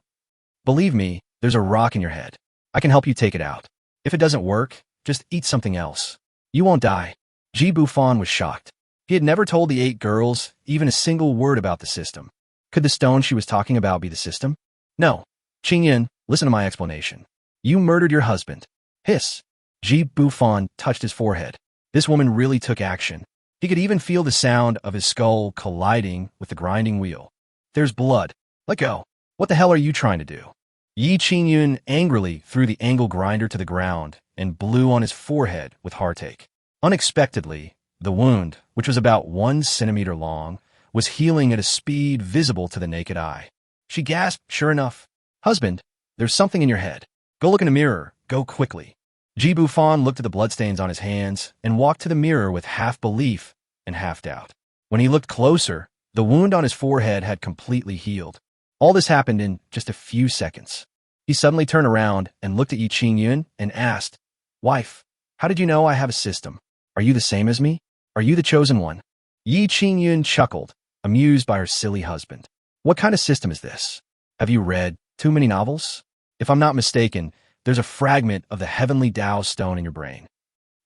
Believe me, there's a rock in your head. I can help you take it out. If it doesn't work, just eat something else. You won't die. Ji Bufan was shocked. He had never told the 8 girls even a single word about the system. Could the stone she was talking about be the system? No. Qingyun, listen to my explanation. You murdered your husband. Hiss. Ji Bufan touched his forehead. This woman really took action. He could even feel the sound of his skull colliding with the grinding wheel. There's blood. Let go. What the hell are you trying to do? Yi Qingyun angrily threw the angle grinder to the ground and blew on his forehead with heartache. Unexpectedly, the wound, which was about 1 centimeter long, was healing at a speed visible to the naked eye. She gasped, sure enough. Husband, there's something in your head. Go look in the mirror. Go quickly. Ji Bufan looked at the bloodstains on his hands and walked to the mirror with half belief and half doubt. When he looked closer, the wound on his forehead had completely healed. All this happened in just a few seconds. He suddenly turned around and looked at Yi Qingyun and asked, Wife, how did you know I have a system? Are you the same as me? Are you the chosen one? Yi Qingyun chuckled, amused by her silly husband. What kind of system is this? Have you read too many novels? If I'm not mistaken, there's a fragment of the heavenly Tao stone in your brain.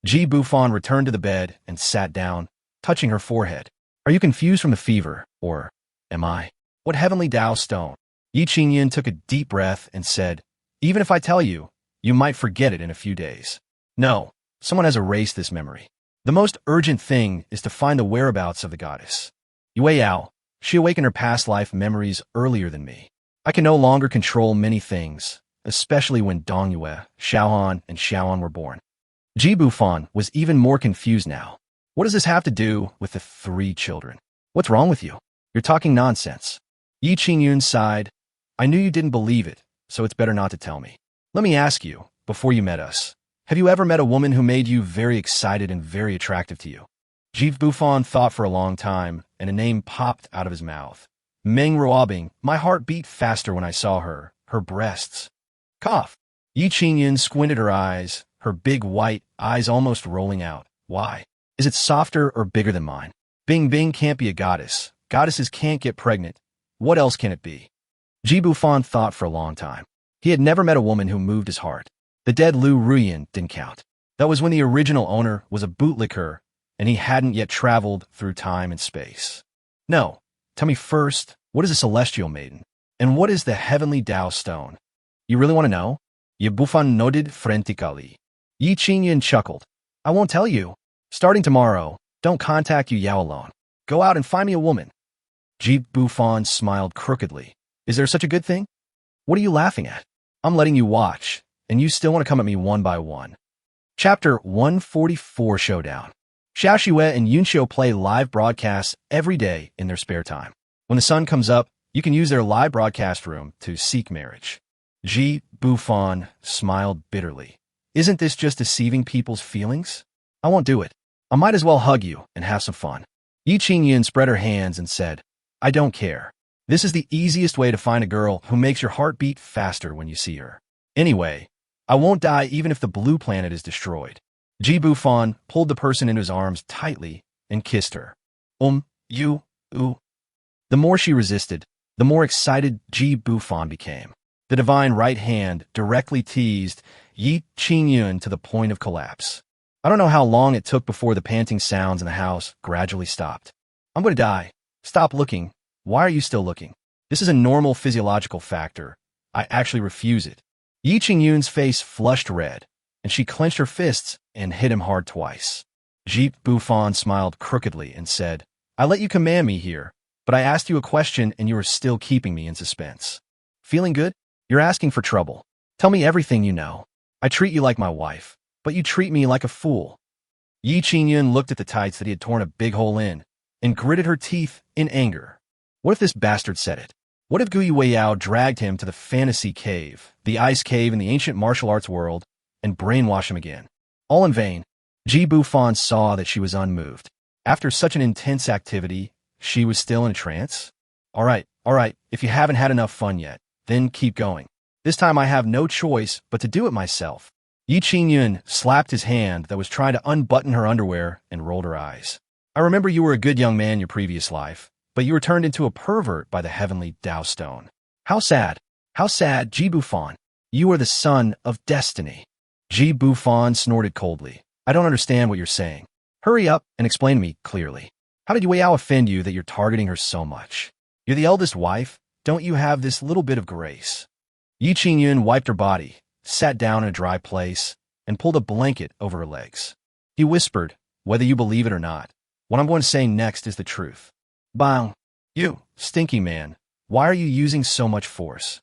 Ji Bufan returned to the bed and sat down, touching her forehead. Are you confused from the fever, or am I? What heavenly Tao stone? Yi Qingyun took a deep breath and said, Even if I tell you, you might forget it in a few days. No, someone has erased this memory. The most urgent thing is to find the whereabouts of the goddess. Yue Yao, she awakened her past life memories earlier than me. I can no longer control many things, especially when Dongyue, Xiaohan, and Xiaoan were born. Ji Bufan was even more confused now. What does this have to do with the 3 children? What's wrong with you? You're talking nonsense. Yi Qingyun sighed. I knew you didn't believe it, so it's better not to tell me. Let me ask you, before you met us, have you ever met a woman who made you very excited and very attractive to you? Ji Bufan thought for a long time, and a name popped out of his mouth. Meng Ruobing. My heart beat faster when I saw her breasts. Cough. Yi Qingyun squinted her eyes, her big white eyes almost rolling out. Why? Is it softer or bigger than mine? Bing Bing can't be a goddess. Goddesses can't get pregnant. What else can it be? Ji Bufan thought for a long time. He had never met a woman who moved his heart. The dead Lu Ruyan didn't count. That was when the original owner was a bootlicker, and he hadn't yet traveled through time and space. No. Tell me first, what is a celestial maiden? And what is the heavenly Tao stone? You really want to know? Yi Bufan nodded frantically. Yi Qingyun chuckled. I won't tell you. Starting tomorrow, don't contact Yu Yao alone. Go out and find me a woman. Ji Bufan smiled crookedly. Is there such a good thing? What are you laughing at? I'm letting you watch, and you still want to come at me one by one. Chapter 144 Showdown. Xiao Xue and Yunxiu play live broadcasts every day in their spare time. When the sun comes up, you can use their live broadcast room to seek marriage. Ji Bufan smiled bitterly. Isn't this just deceiving people's feelings? I won't do it. I might as well hug you and have some fun. Yi Qingyun spread her hands and said, I don't care. This is the easiest way to find a girl who makes your heart beat faster when you see her. Anyway, I won't die even if the blue planet is destroyed. Ji Bufan pulled the person into his arms tightly and kissed her. You. The more she resisted, the more excited Ji Bufan became. The divine right hand directly teased Yi Qingyun to the point of collapse. I don't know how long it took before the panting sounds in the house gradually stopped. I'm going to die. Stop looking. Why are you still looking? This is a normal physiological factor. I actually refuse it. Yi Qingyun's face flushed red, and she clenched her fists and hit him hard twice. Ji Bufan smiled crookedly and said, I let you command me here, but I asked you a question and you are still keeping me in suspense. Feeling good? You're asking for trouble. Tell me everything you know. I treat you like my wife, but you treat me like a fool. Yi Qingyun looked at the tights that he had torn a big hole in and gritted her teeth in anger. What if this bastard said it? What if Gu Weiyao dragged him to the fantasy cave, the ice cave in the ancient martial arts world, and brainwashed him again? All in vain. Ji Bufan saw that she was unmoved. After such an intense activity, she was still in a trance? All right, if you haven't had enough fun yet, then keep going. This time I have no choice but to do it myself. Yi Qingyun slapped his hand that was trying to unbutton her underwear and rolled her eyes. I remember you were a good young man in your previous life, but you were turned into a pervert by the heavenly Tao stone. How sad, Ji Bufan. You are the son of destiny. Ji Bufan snorted coldly. I don't understand what you're saying. Hurry up and explain to me clearly. How did Weiyao offend you that you're targeting her so much? You're the eldest wife. Don't you have this little bit of grace? Yi Qingyun wiped her body, sat down in a dry place, and pulled a blanket over her legs. He whispered, whether you believe it or not, what I'm going to say next is the truth. Bang! You, stinky man, why are you using so much force?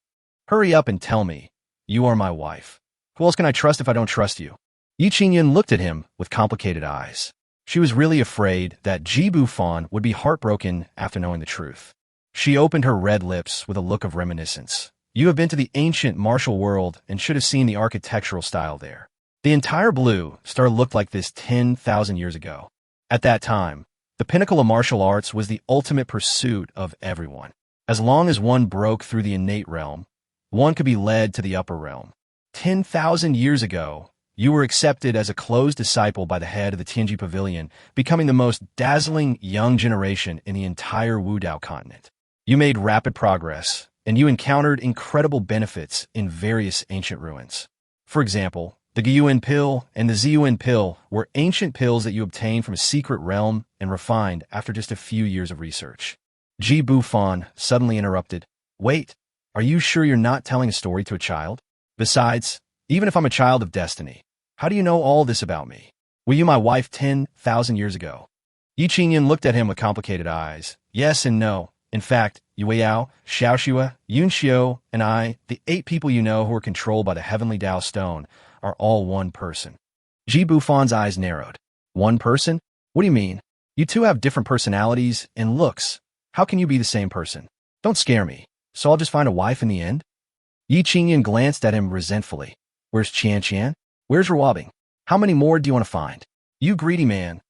Hurry up and tell me. You are my wife. Who else can I trust if I don't trust you? Yi Qingyun looked at him with complicated eyes. She was really afraid that Ji Bufan would be heartbroken after knowing the truth. She opened her red lips with a look of reminiscence. You have been to the ancient martial world and should have seen the architectural style there. The entire Blue Star looked like this 10,000 years ago. At that time, the pinnacle of martial arts was the ultimate pursuit of everyone. As long as one broke through the innate realm, one could be led to the upper realm. 10,000 years ago, you were accepted as a closed disciple by the head of the Tianji Pavilion, becoming the most dazzling young generation in the entire Wudao continent. You made rapid progress, and you encountered incredible benefits in various ancient ruins. For example, the Gyuan pill and the Ziyuan pill were ancient pills that you obtained from a secret realm and refined after just a few years of research. Ji Bufan suddenly interrupted. Wait, are you sure you're not telling a story to a child? Besides, even if I'm a child of destiny, how do you know all this about me? Were you my wife 10,000 years ago? Yi Qingyun looked at him with complicated eyes. Yes and no. In fact, Yu Weiyao, Xiaoxue, Yun Xiu, and I, the 8 people you know who are controlled by the heavenly Tao stone, are all one person. Ji Bufan's eyes narrowed. One person? What do you mean? You two have different personalities and looks. How can you be the same person? Don't scare me. So I'll just find a wife in the end? Yi Qingyun glanced at him resentfully. Where's Qian Qian? Where's Ruobing? How many more do you want to find? You greedy man.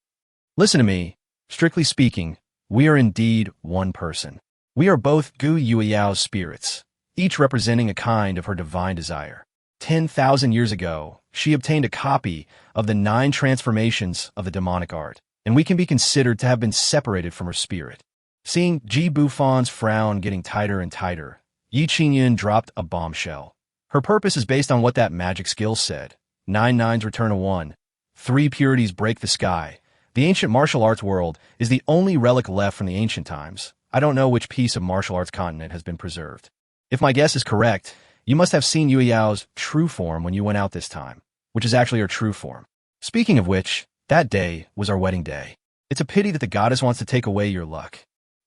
Listen to me. Strictly speaking, we are indeed one person. We are both Gu Yuiyao's spirits, each representing a kind of her divine desire. 10,000 years ago, she obtained a copy of the 9 transformations of the demonic art, and we can be considered to have been separated from her spirit. Seeing Ji Bufan's frown getting tighter and tighter, Yi Qingyun dropped a bombshell. Her purpose is based on what that magic skill said. 9 nines return a 1. 3 purities break the sky. The ancient martial arts world is the only relic left from the ancient times. I don't know which piece of martial arts continent has been preserved. If my guess is correct, you must have seen Yu Yao's true form when you went out this time, which is actually her true form. Speaking of which, that day was our wedding day. It's a pity that the goddess wants to take away your luck.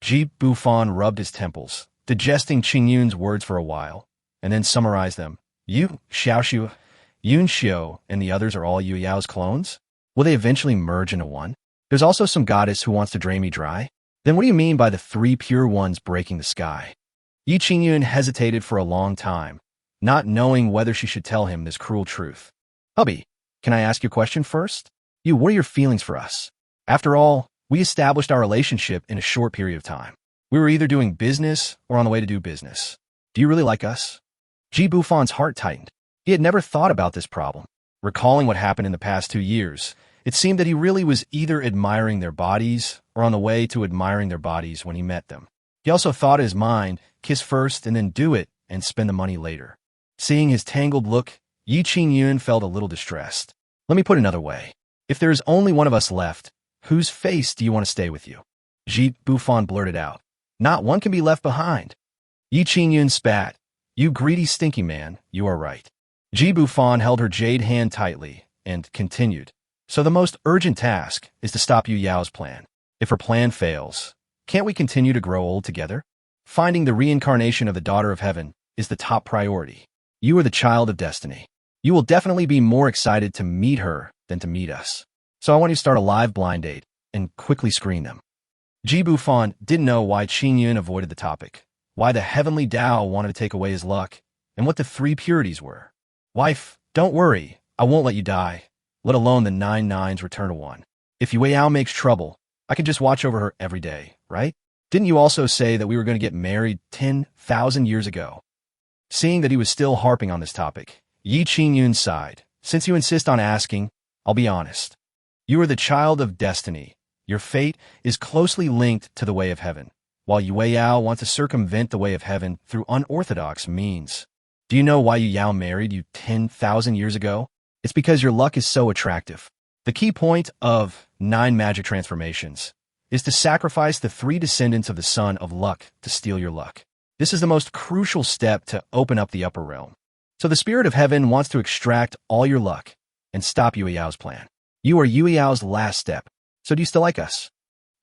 Ji Bufan rubbed his temples, digesting Qingyun's words for a while, and then summarized them. You, Xiaoxu, Yun Xiu, and the others are all Yu Yao's clones? Will they eventually merge into one? There's also some goddess who wants to drain me dry? Then what do you mean by the 3 pure ones breaking the sky? Yi Qingyun hesitated for a long time, not knowing whether she should tell him this cruel truth. Hubby, can I ask you a question first? What are your feelings for us? After all, we established our relationship in a short period of time. We were either doing business or on the way to do business. Do you really like us? Ji Bufan's heart tightened. He had never thought about this problem. Recalling what happened in the past 2 years, it seemed that he really was either admiring their bodies or on the way to admiring their bodies when he met them. He also thought in his mind, kiss first and then do it and spend the money later. Seeing his tangled look, Yi Qingyun felt a little distressed. Let me put it another way. If there is only one of us left, whose face do you want to stay with you? Ji Bufan blurted out. Not one can be left behind. Yi Qingyun spat. You greedy stinky man, you are right. Ji Bufan held her jade hand tightly and continued. So the most urgent task is to stop Yu Yao's plan. If her plan fails, can't we continue to grow old together? Finding the reincarnation of the daughter of heaven is the top priority. You are the child of destiny. You will definitely be more excited to meet her than to meet us. So I want you to start a live blind date and quickly screen them. Bufan didn't know why Qin Yun avoided the topic, why the heavenly Tao wanted to take away his luck, and what the three purities were. Wife, don't worry, I won't let you die, let alone the 9 nines return to 1. If Yue Yao makes trouble, I can just watch over her every day, right? Didn't you also say that we were going to get married 10,000 years ago? Seeing that he was still harping on this topic, Yi Qin Yun sighed. Since you insist on asking, I'll be honest. You are the child of destiny. Your fate is closely linked to the way of heaven, while Yue Yao wants to circumvent the way of heaven through unorthodox means. Do you know why Yu Yao married you 10,000 years ago? It's because your luck is so attractive. The key point of 9 magic transformations is to sacrifice the 3 descendants of the son of luck to steal your luck. This is the most crucial step to open up the upper realm. So the spirit of heaven wants to extract all your luck and stop Yue Yao's plan. You are Yue Yao's last step. So do you still like us?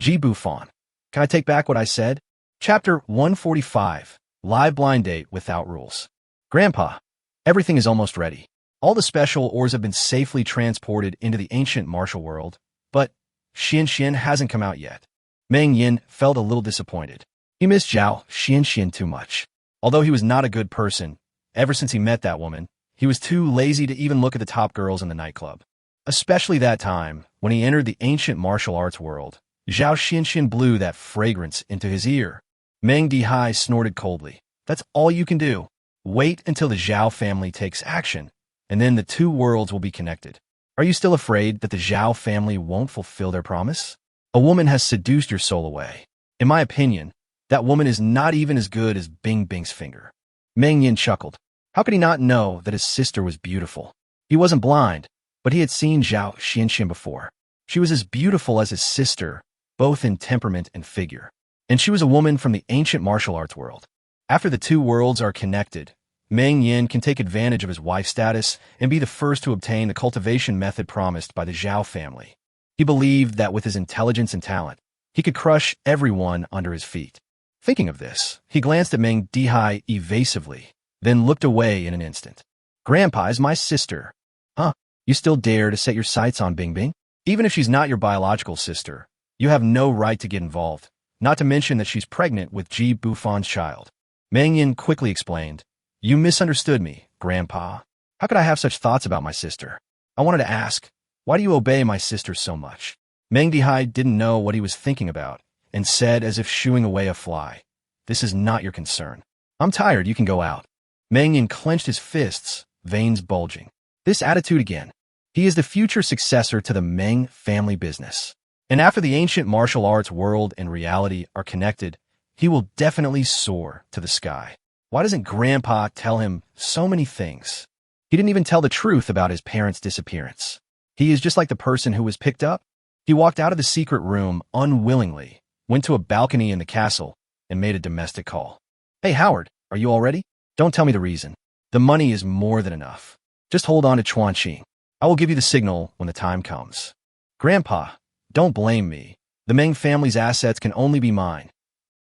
Bufan. Can I take back what I said? Chapter 145. Live blind date without rules. Grandpa, everything is almost ready. All the special ores have been safely transported into the ancient martial world, but Xian hasn't come out yet. Meng Yin felt a little disappointed. He missed Zhao Xian too much. Although he was not a good person, ever since he met that woman, he was too lazy to even look at the top girls in the nightclub. Especially that time, when he entered the ancient martial arts world, Zhao Xian blew that fragrance into his ear. Meng Dihai snorted coldly. That's all you can do. Wait until the Zhao family takes action, and then the 2 worlds will be connected. Are you still afraid that the Zhao family won't fulfill their promise? A woman has seduced your soul away. In my opinion, that woman is not even as good as Bing Bing's finger. Meng Yin chuckled. How could he not know that his sister was beautiful? He wasn't blind, but he had seen Zhao Xian before. She was as beautiful as his sister, both in temperament and figure. And she was a woman from the ancient martial arts world. After the 2 worlds are connected, Meng Yin can take advantage of his wife's status and be the first to obtain the cultivation method promised by the Zhao family. He believed that with his intelligence and talent, he could crush everyone under his feet. Thinking of this, he glanced at Meng Dihai evasively, then looked away in an instant. Grandpa is my sister. Huh? You still dare to set your sights on Bing Bing? Even if she's not your biological sister, you have no right to get involved, not to mention that she's pregnant with Bufan's child. Meng Yin quickly explained. You misunderstood me, Grandpa. How could I have such thoughts about my sister? I wanted to ask, why do you obey my sister so much? Meng Dihai didn't know what he was thinking about and said as if shooing away a fly. This is not your concern. I'm tired, you can go out. Meng Yin clenched his fists, veins bulging. This attitude again. He is the future successor to the Meng family business. And after the ancient martial arts world and reality are connected, he will definitely soar to the sky. Why doesn't Grandpa tell him so many things? He didn't even tell the truth about his parents' disappearance. He is just like the person who was picked up. He walked out of the secret room unwillingly, went to a balcony in the castle, and made a domestic call. Hey, Howard, are you all ready? Don't tell me the reason. The money is more than enough. Just hold on to Chuanqi. I will give you the signal when the time comes. Grandpa, don't blame me. The Meng family's assets can only be mine.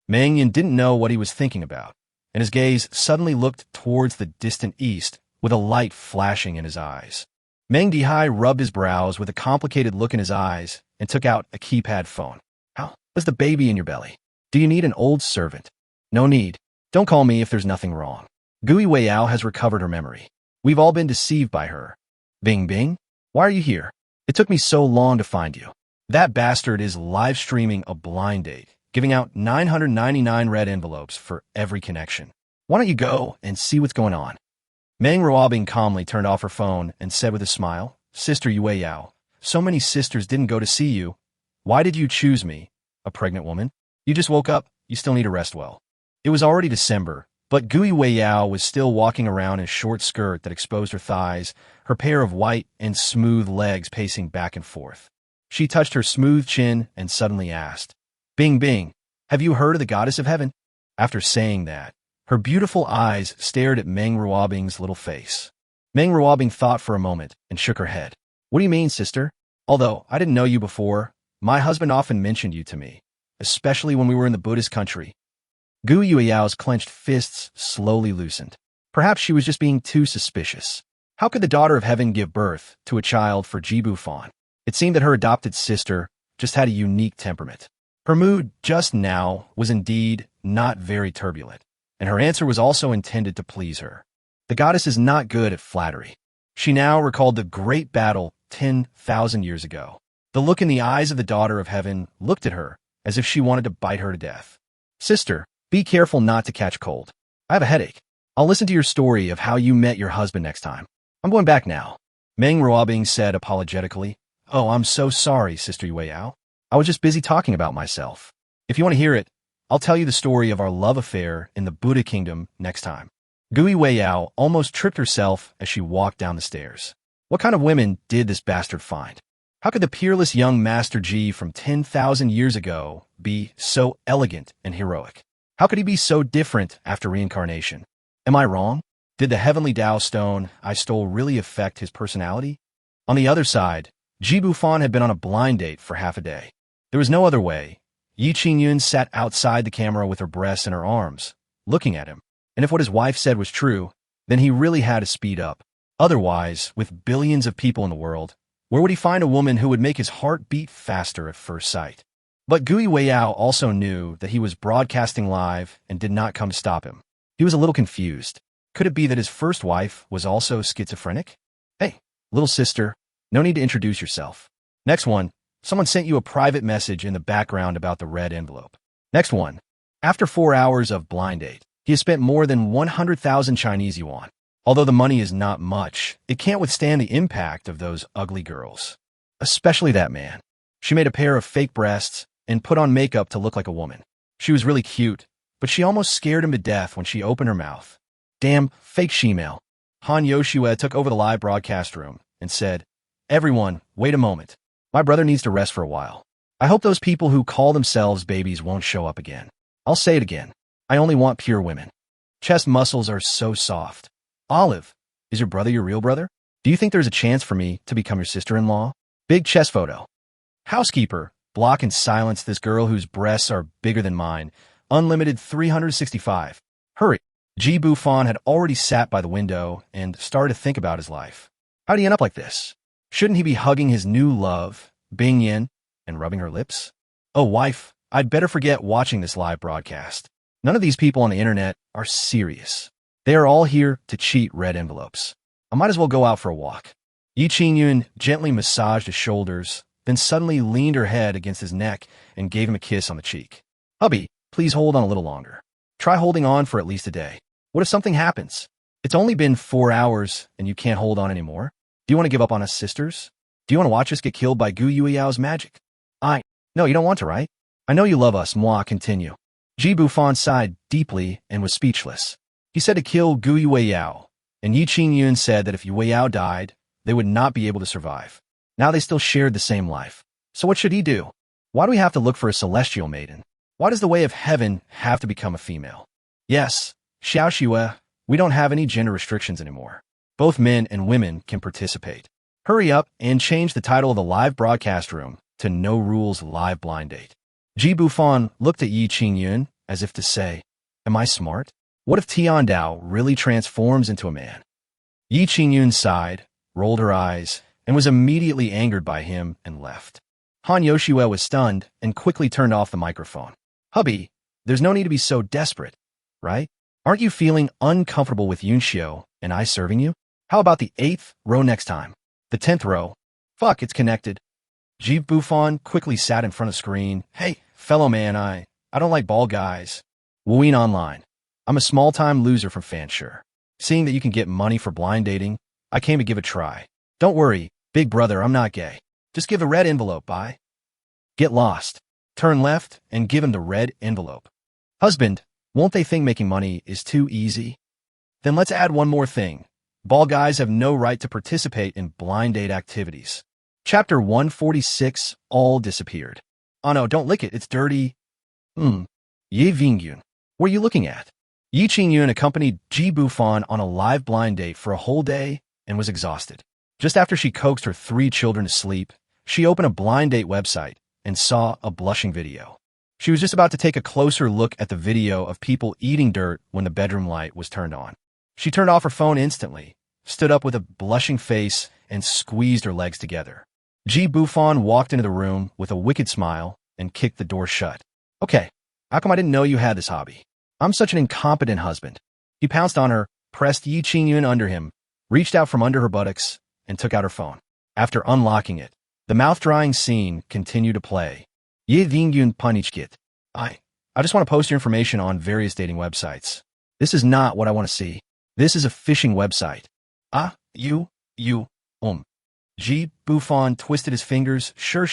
Meng Yin didn't know what he was thinking about, and his gaze suddenly looked towards the distant east with a light flashing in his eyes. Meng Dihai rubbed his brows with a complicated look in his eyes and took out a keypad phone. How is the baby in your belly? Do you need an old servant? No need. Don't call me if there's nothing wrong. Gui Weiyao has recovered her memory. We've all been deceived by her. Bing Bing, why are you here? It took me so long to find you. That bastard is live streaming a blind date, giving out 999 red envelopes for every connection. Why don't you go and see what's going on? Meng Ruobing calmly turned off her phone and said with a smile, Sister Yue Yao, so many sisters didn't go to see you. Why did you choose me, a pregnant woman? You just woke up. You still need to rest well. It was already December, but Gui Weiyao was still walking around in a short skirt that exposed her thighs, her pair of white and smooth legs pacing back and forth. She touched her smooth chin and suddenly asked, Bing Bing, have you heard of the goddess of heaven? After saying that, her beautiful eyes stared at Meng Ruobing's little face. Meng Ruobing thought for a moment and shook her head. What do you mean, sister? Although I didn't know you before, my husband often mentioned you to me, especially when we were in the Buddhist country. Gui Yueyao's clenched fists slowly loosened. Perhaps she was just being too suspicious. How could the daughter of heaven give birth to a child for Ji Bufan? It seemed that her adopted sister just had a unique temperament. Her mood just now was indeed not very turbulent, and her answer was also intended to please her. The goddess is not good at flattery. She now recalled the great battle 10,000 years ago. The look in the eyes of the daughter of heaven looked at her as if she wanted to bite her to death. Sister, be careful not to catch cold. I have a headache. I'll listen to your story of how you met your husband next time. I'm going back now. Meng Ruobing said apologetically. Oh, I'm so sorry, Sister Yueyao. I was just busy talking about myself. If you want to hear it, I'll tell you the story of our love affair in the Buddha kingdom next time. Gui Weiyao almost tripped herself as she walked down the stairs. What kind of women did this bastard find? How could the peerless young Master Ji from 10,000 years ago be so elegant and heroic? How could he be so different after reincarnation? Am I wrong? Did the heavenly Tao stone I stole really affect his personality? On the other side, Ji Bufan had been on a blind date for half a day. There was no other way. Yi Qingyun sat outside the camera with her breasts in her arms, looking at him. And if what his wife said was true, then he really had to speed up. Otherwise, with billions of people in the world, where would he find a woman who would make his heart beat faster at first sight? But Gui Weiyao also knew that he was broadcasting live and did not come to stop him. He was a little confused. Could it be that his first wife was also schizophrenic? Hey, little sister, no need to introduce yourself. Next one, someone sent you a private message in the background about the red envelope. Next one, after 4 hours of blind date, he has spent more than 100,000 Chinese yuan. Although the money is not much, it can't withstand the impact of those ugly girls. Especially that man. She made a pair of fake breasts and put on makeup to look like a woman. She was really cute, but she almost scared him to death when she opened her mouth. Damn, fake shemale. Han Yoshue took over the live broadcast room and said, Everyone, wait a moment. My brother needs to rest for a while. I hope those people who call themselves babies won't show up again. I'll say it again. I only want pure women. Chest muscles are so soft. Olive, is your brother your real brother? Do you think there's a chance for me to become your sister-in-law? Big chest photo. Housekeeper, block and silence this girl whose breasts are bigger than mine. Unlimited 365. Hurry. Ji Bufan had already sat by the window and started to think about his life. How'd he end up like this? Shouldn't he be hugging his new love, Bing Yin, and rubbing her lips? Oh, wife, I'd better forget watching this live broadcast. None of these people on the internet are serious. They are all here to cheat red envelopes. I might as well go out for a walk. Yi Qingyun gently massaged his shoulders, then suddenly leaned her head against his neck and gave him a kiss on the cheek. Hubby, please hold on a little longer. Try holding on for at least a day. What if something happens? It's only been 4 hours and you can't hold on anymore. Do you want to give up on us sisters? Do you want to watch us get killed by Gu Yueyao's magic? No, you don't want to, right? I know you love us, moi, continue. Ji Bufan sighed deeply and was speechless. He said to kill Gu Yueyao, and Yi Qingyun said that if Yueyao died, they would not be able to survive. Now they still shared the same life. So what should he do? Why do we have to look for a celestial maiden? Why does the way of heaven have to become a female? Yes, Xiao Xue, we don't have any gender restrictions anymore. Both men and women can participate. Hurry up and change the title of the live broadcast room to No Rules Live Blind Date. Ji Bufan looked at Yi Qingyun as if to say, Am I smart? What if Tian Dao really transforms into a man? Yi Qingyun sighed, rolled her eyes, and was immediately angered by him and left. Han Yoshue was stunned and quickly turned off the microphone. Hubby, there's no need to be so desperate, right? Aren't you feeling uncomfortable with Yunxiu and I serving you? How about the 8th row next time? The 10th row? Fuck, it's connected. Ji Bufan quickly sat in front of the screen. Hey, fellow man, I don't like bald guys. Wooing online. I'm a small-time loser from Fansure. Seeing that you can get money for blind dating, I came to give it a try. Don't worry, big brother, I'm not gay. Just give the red envelope, bye. Get lost. Turn left and give him the red envelope. Husband, won't they think making money is too easy? Then let's add one more thing. Bald guys have no right to participate in blind date activities. Chapter 146, all disappeared. Oh no, don't lick it, it's dirty. Ye Vingyun. What are you looking at? Yi Qingyun accompanied Ji Bufan on a live blind date for a whole day and was exhausted. Just after she coaxed her 3 children to sleep, she opened a blind date website and saw a blushing video. She was just about to take a closer look at the video of people eating dirt when the bedroom light was turned on. She turned off her phone instantly, stood up with a blushing face and squeezed her legs together. Ji Bufan walked into the room with a wicked smile and kicked the door shut. Okay, how come I didn't know you had this hobby? I'm such an incompetent husband. He pounced on her, pressed Yi Qingyun under him, reached out from under her buttocks, and took out her phone. After unlocking it, the mouth-drying scene continued to play. Ye Dingyun Punichkit. I just want to post your information on various dating websites. This is not what I want to see. This is a phishing website. Ji Bufan twisted his fingers. Sure.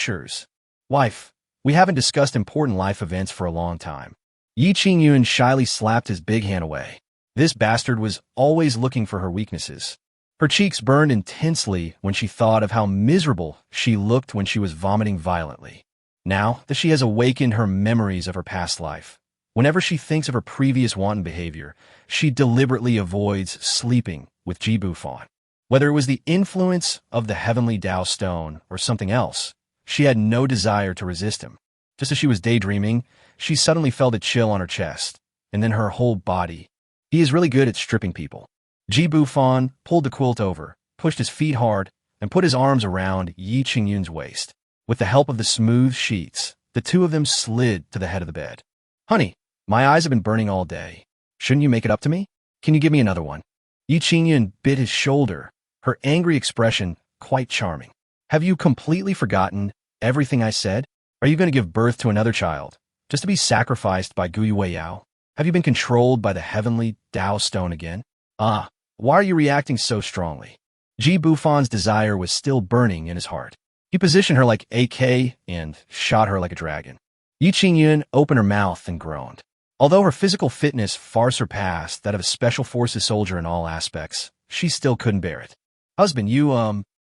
Wife, we haven't discussed important life events for a long time. Yi Qingyun shyly slapped his big hand away. This bastard was always looking for her weaknesses. Her cheeks burned intensely when she thought of how miserable she looked when she was vomiting violently. Now that she has awakened her memories of her past life, whenever she thinks of her previous wanton behavior, she deliberately avoids sleeping with Ji Bufan. Whether it was the influence of the heavenly Tao stone or something else, she had no desire to resist him. Just as she was daydreaming, she suddenly felt a chill on her chest, and then her whole body. He is really good at stripping people. Ji Bufan pulled the quilt over, pushed his feet hard, and put his arms around Yi Qingyun's waist. With the help of the smooth sheets, the two of them slid to the head of the bed. Honey, my eyes have been burning all day. Shouldn't you make it up to me? Can you give me another one? Yi Qingyun bit his shoulder, her angry expression quite charming. Have you completely forgotten everything I said? Are you going to give birth to another child, just to be sacrificed by Gui Weiyao? Have you been controlled by the heavenly Tao stone again? Why are you reacting so strongly? Ji Bufan's desire was still burning in his heart. He positioned her like AK and shot her like a dragon. Yi Qingyun opened her mouth and groaned. Although her physical fitness far surpassed that of a special forces soldier in all aspects, she still couldn't bear it. Husband,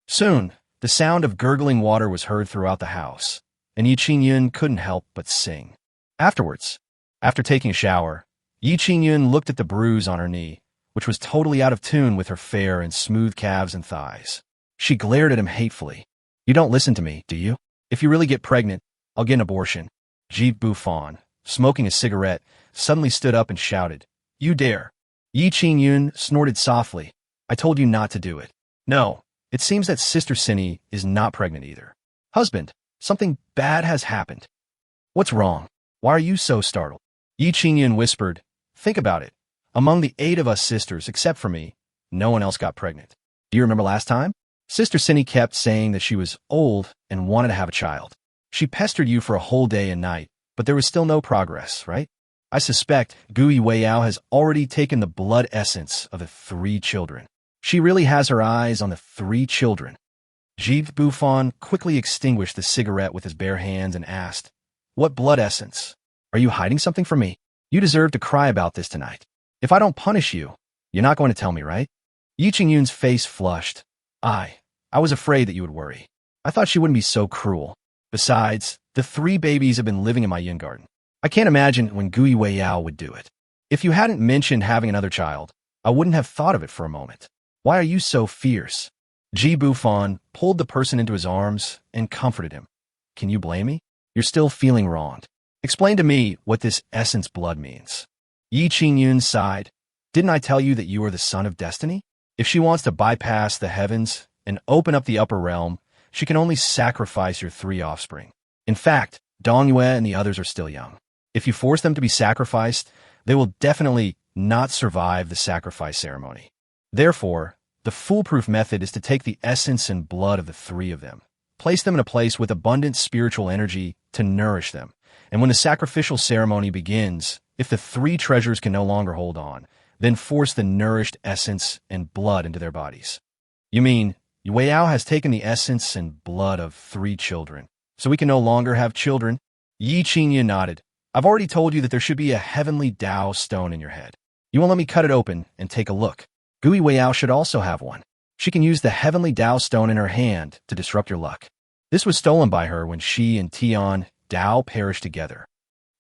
Soon, the sound of gurgling water was heard throughout the house, and Yi Qingyun couldn't help but sing. Afterwards, after taking a shower, Yi Qingyun looked at the bruise on her knee, which was totally out of tune with her fair and smooth calves and thighs. She glared at him hatefully. You don't listen to me, do you? If you really get pregnant, I'll get an abortion. Ji Bufan, smoking a cigarette, suddenly stood up and shouted, You dare. Yi Qingyun snorted softly. I told you not to do it. No, it seems that Sister Cindy is not pregnant either. Husband, something bad has happened. What's wrong? Why are you so startled? Yi Qingyun whispered, Think about it. Among the 8 of us sisters, except for me, no one else got pregnant. Do you remember last time? Sister Cindy kept saying that she was old and wanted to have a child. She pestered you for a whole day and night, but there was still no progress, right? I suspect Gui Weiyao has already taken the blood essence of the 3 children. She really has her eyes on the 3 children. Ji Bufan quickly extinguished the cigarette with his bare hands and asked, What blood essence? Are you hiding something from me? You deserve to cry about this tonight. If I don't punish you, you're not going to tell me, right? Yi Qingyun's face flushed. I was afraid that you would worry. I thought she wouldn't be so cruel. Besides, the 3 babies have been living in my yin garden. I can't imagine when Gui Weiyao would do it. If you hadn't mentioned having another child, I wouldn't have thought of it for a moment. Why are you so fierce? Ji Bufan pulled the person into his arms and comforted him. Can you blame me? You're still feeling wronged. Explain to me what this essence blood means. Yi Qingyun sighed. Didn't I tell you that you are the son of destiny? If she wants to bypass the heavens and open up the upper realm, she can only sacrifice your 3 offspring. In fact, Dong Yue and the others are still young. If you force them to be sacrificed, they will definitely not survive the sacrifice ceremony. Therefore, the foolproof method is to take the essence and blood of the 3 of them, place them in a place with abundant spiritual energy to nourish them, and when the sacrificial ceremony begins, if the 3 treasures can no longer hold on, then force the nourished essence and blood into their bodies. You mean, Weiyao has taken the essence and blood of 3 children, so we can no longer have children? Yi Qingyun nodded. I've already told you that there should be a heavenly Tao stone in your head. You won't let me cut it open and take a look. Gui Weiyao should also have one. She can use the heavenly Tao stone in her hand to disrupt your luck. This was stolen by her when she and Tian Dao perished together.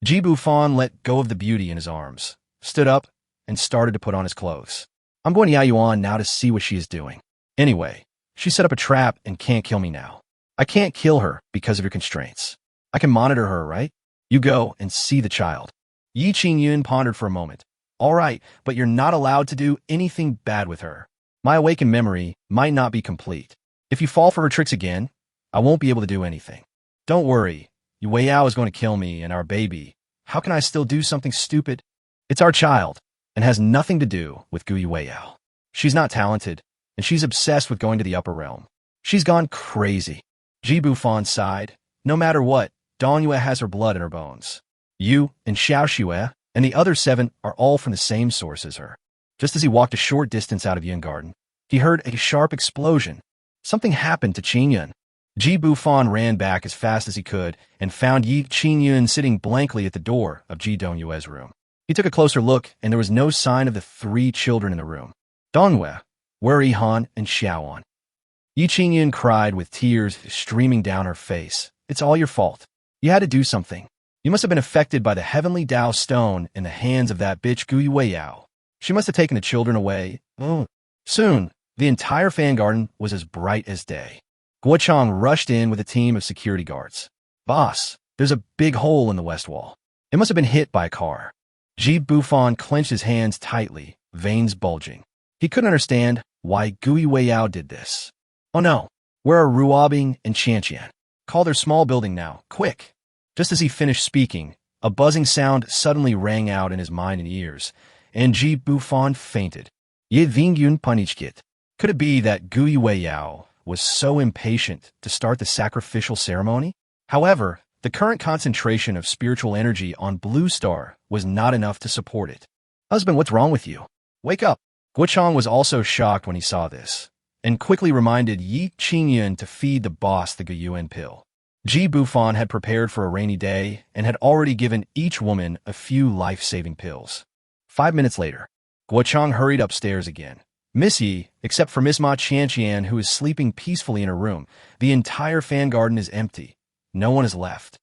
Ji Bufan let go of the beauty in his arms, stood up, and started to put on his clothes. I'm going to Yao Yuan now to see what she is doing. Anyway, she set up a trap and can't kill me now. I can't kill her because of your constraints. I can monitor her, right? You go and see the child. Yi Qingyun pondered for a moment. All right, but you're not allowed to do anything bad with her. My awakened memory might not be complete. If you fall for her tricks again, I won't be able to do anything. Don't worry, Yu Weiyao is going to kill me and our baby. How can I still do something stupid? It's our child, and has nothing to do with Gu Weiyao. She's not talented, and she's obsessed with going to the upper realm. She's gone crazy. Ji Bufan sighed. No matter what, Dong Yue has her blood in her bones. You and Xiao Xue and the other 7 are all from the same source as her. Just as he walked a short distance out of Yin Garden, he heard a sharp explosion. Something happened to Qingyun. Ji Bufan ran back as fast as he could and found Yi Qingyun sitting blankly at the door of Ji Dongyue's room. He took a closer look, and there was no sign of the 3 children in the room. Dongyue, where are Yihan and Xiaoan? Yi Qingyun cried with tears streaming down her face. It's all your fault. You had to do something. You must have been affected by the heavenly Tao stone in the hands of that bitch Gu Weiyao. She must have taken the children away. Soon, the entire fan garden was as bright as day. Guo Chang rushed in with a team of security guards. Boss, there's a big hole in the west wall. It must have been hit by a car. Ji Bufan clenched his hands tightly, veins bulging. He couldn't understand why Gu Weiyao did this. Oh no, where are Ruobing and Qianqian? Call their small building now, quick. Just as he finished speaking, a buzzing sound suddenly rang out in his mind and ears, and Ji Bufan fainted. Ye Vingyun Panichkit. Could it be that Gu Weiyao was so impatient to start the sacrificial ceremony? However, the current concentration of spiritual energy on Blue Star was not enough to support it. Husband, what's wrong with you? Wake up. Guo Chang was also shocked when he saw this, and quickly reminded Yi Qingyun to feed the boss the Guyuan pill. Ji Bufan had prepared for a rainy day and had already given each woman a few life-saving pills. 5 minutes later, Guo Chang hurried upstairs again. Miss Yi, except for Miss Ma Qianqian, who is sleeping peacefully in her room, the entire fan garden is empty. No one is left.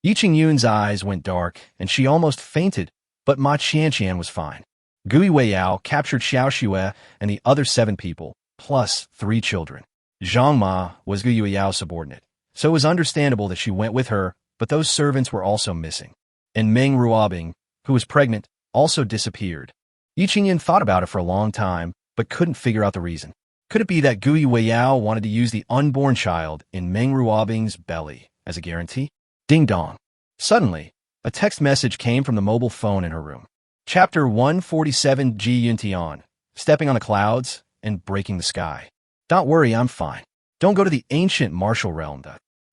Yi Qingyun's eyes went dark, and she almost fainted, but Ma Qianqian was fine. Gu Weiyao captured Xiao Xue and the other 7 people, plus 3 children. Zhang Ma was Gu Weyao's subordinate, so it was understandable that she went with her, but those servants were also missing. And Meng Ruobing, who was pregnant, also disappeared. Yi Qingyun thought about it for a long time, but couldn't figure out the reason. Could it be that Gu Weiyao wanted to use the unborn child in Meng Ruobing's belly as a guarantee? Ding dong. Suddenly, a text message came from the mobile phone in her room. Chapter 147 Ji Yuntian, stepping on the clouds and breaking the sky. Don't worry, I'm fine. Don't go to the ancient martial realm.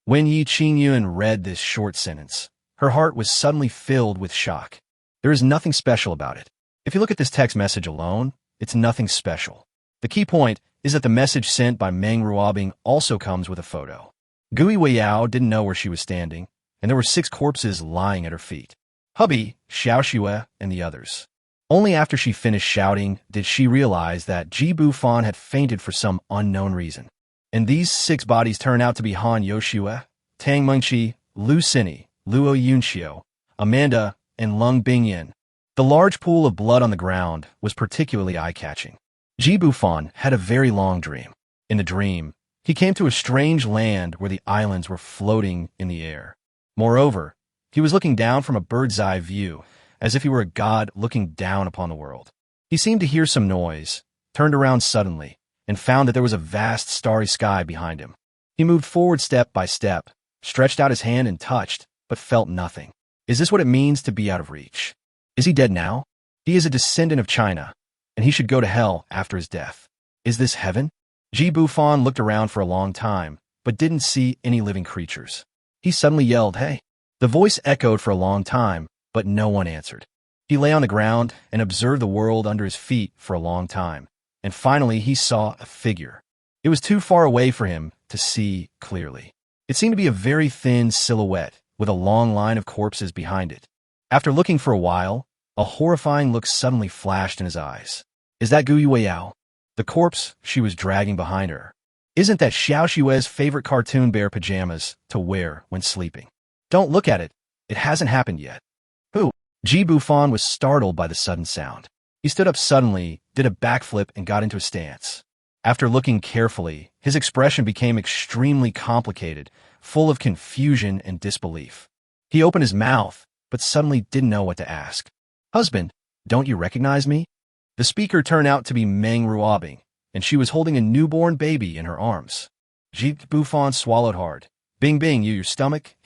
When Yi Qingyun read this short sentence, her heart was suddenly filled with shock. There is nothing special about it. If you look at this text message alone, it's nothing special. The key point is that the message sent by Meng Ruobing also comes with a photo. Gu Weiyao didn't know where she was standing, and there were 6 corpses lying at her feet. Hubby, Xiao Xue, and the others. Only after she finished shouting did she realize that Ji Bufan had fainted for some unknown reason. And these 6 bodies turn out to be Han Yoshue, Tang Mengqi, Lu Sini, Luo Yunxiu, Amanda, and Lung Bingyan. The large pool of blood on the ground was particularly eye-catching. Ji Bufan had a very long dream. In the dream, he came to a strange land where the islands were floating in the air. Moreover, he was looking down from a bird's-eye view, as if he were a god looking down upon the world. He seemed to hear some noise, turned around suddenly, and found that there was a vast starry sky behind him. He moved forward step by step, stretched out his hand and touched, but felt nothing. Is this what it means to be out of reach? Is he dead now? He is a descendant of China, and he should go to hell after his death. Is this heaven? Ji Bufan looked around for a long time, but didn't see any living creatures. He suddenly yelled, "Hey!" The voice echoed for a long time, but no one answered. He lay on the ground and observed the world under his feet for a long time, and finally he saw a figure. It was too far away for him to see clearly. It seemed to be a very thin silhouette with a long line of corpses behind it. After looking for a while, a horrifying look suddenly flashed in his eyes. Is that Gu Weiyao? The corpse she was dragging behind her. Isn't that Xiao Xue's favorite cartoon bear pajamas to wear when sleeping? Don't look at it. It hasn't happened yet. Who? Ji Bufan was startled by the sudden sound. He stood up suddenly, did a backflip, and got into a stance. After looking carefully, his expression became extremely complicated, full of confusion and disbelief. He opened his mouth, but suddenly didn't know what to ask. Husband, don't you recognize me? The speaker turned out to be Meng Ruobing, and she was holding a newborn baby in her arms. Ji Bufan swallowed hard. Bing bing, your stomach?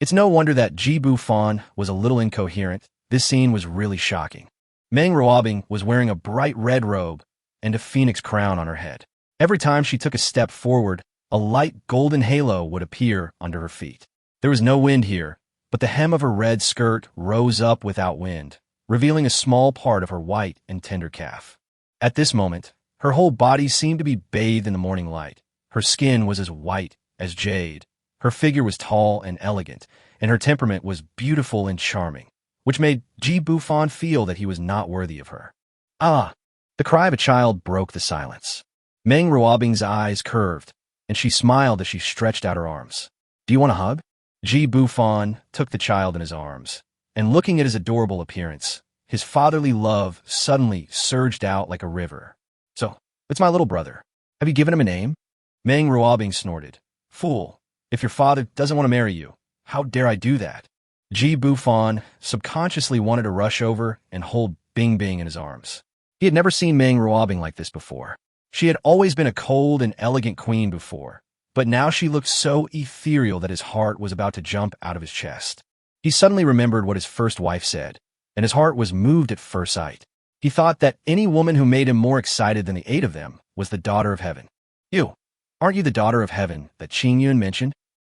It's no wonder that Ji Bufan was a little incoherent. This scene was really shocking. Meng Ruobing was wearing a bright red robe and a phoenix crown on her head. Every time she took a step forward, a light golden halo would appear under her feet. There was no wind here, but the hem of her red skirt rose up without wind, revealing a small part of her white and tender calf. At this moment, her whole body seemed to be bathed in the morning light. Her skin was as white as jade. Her figure was tall and elegant, and her temperament was beautiful and charming, which made Ji Bufan feel that he was not worthy of her. Ah! The cry of a child broke the silence. Meng Ruobing's eyes curved, and she smiled as she stretched out her arms. Do you want a hug? Ji Bufan took the child in his arms, and looking at his adorable appearance, his fatherly love suddenly surged out like a river. So, it's my little brother. Have you given him a name? Meng Ruobing snorted. Fool, if your father doesn't want to marry you, how dare I do that? Ji Bufan subconsciously wanted to rush over and hold Bing Bing in his arms. He had never seen Meng Ruobing like this before. She had always been a cold and elegant queen before, but now she looked so ethereal that his heart was about to jump out of his chest. He suddenly remembered what his first wife said, and his heart was moved at first sight. He thought that any woman who made him more excited than the eight of them was the daughter of heaven. You, aren't you the daughter of heaven that Qin Yun mentioned?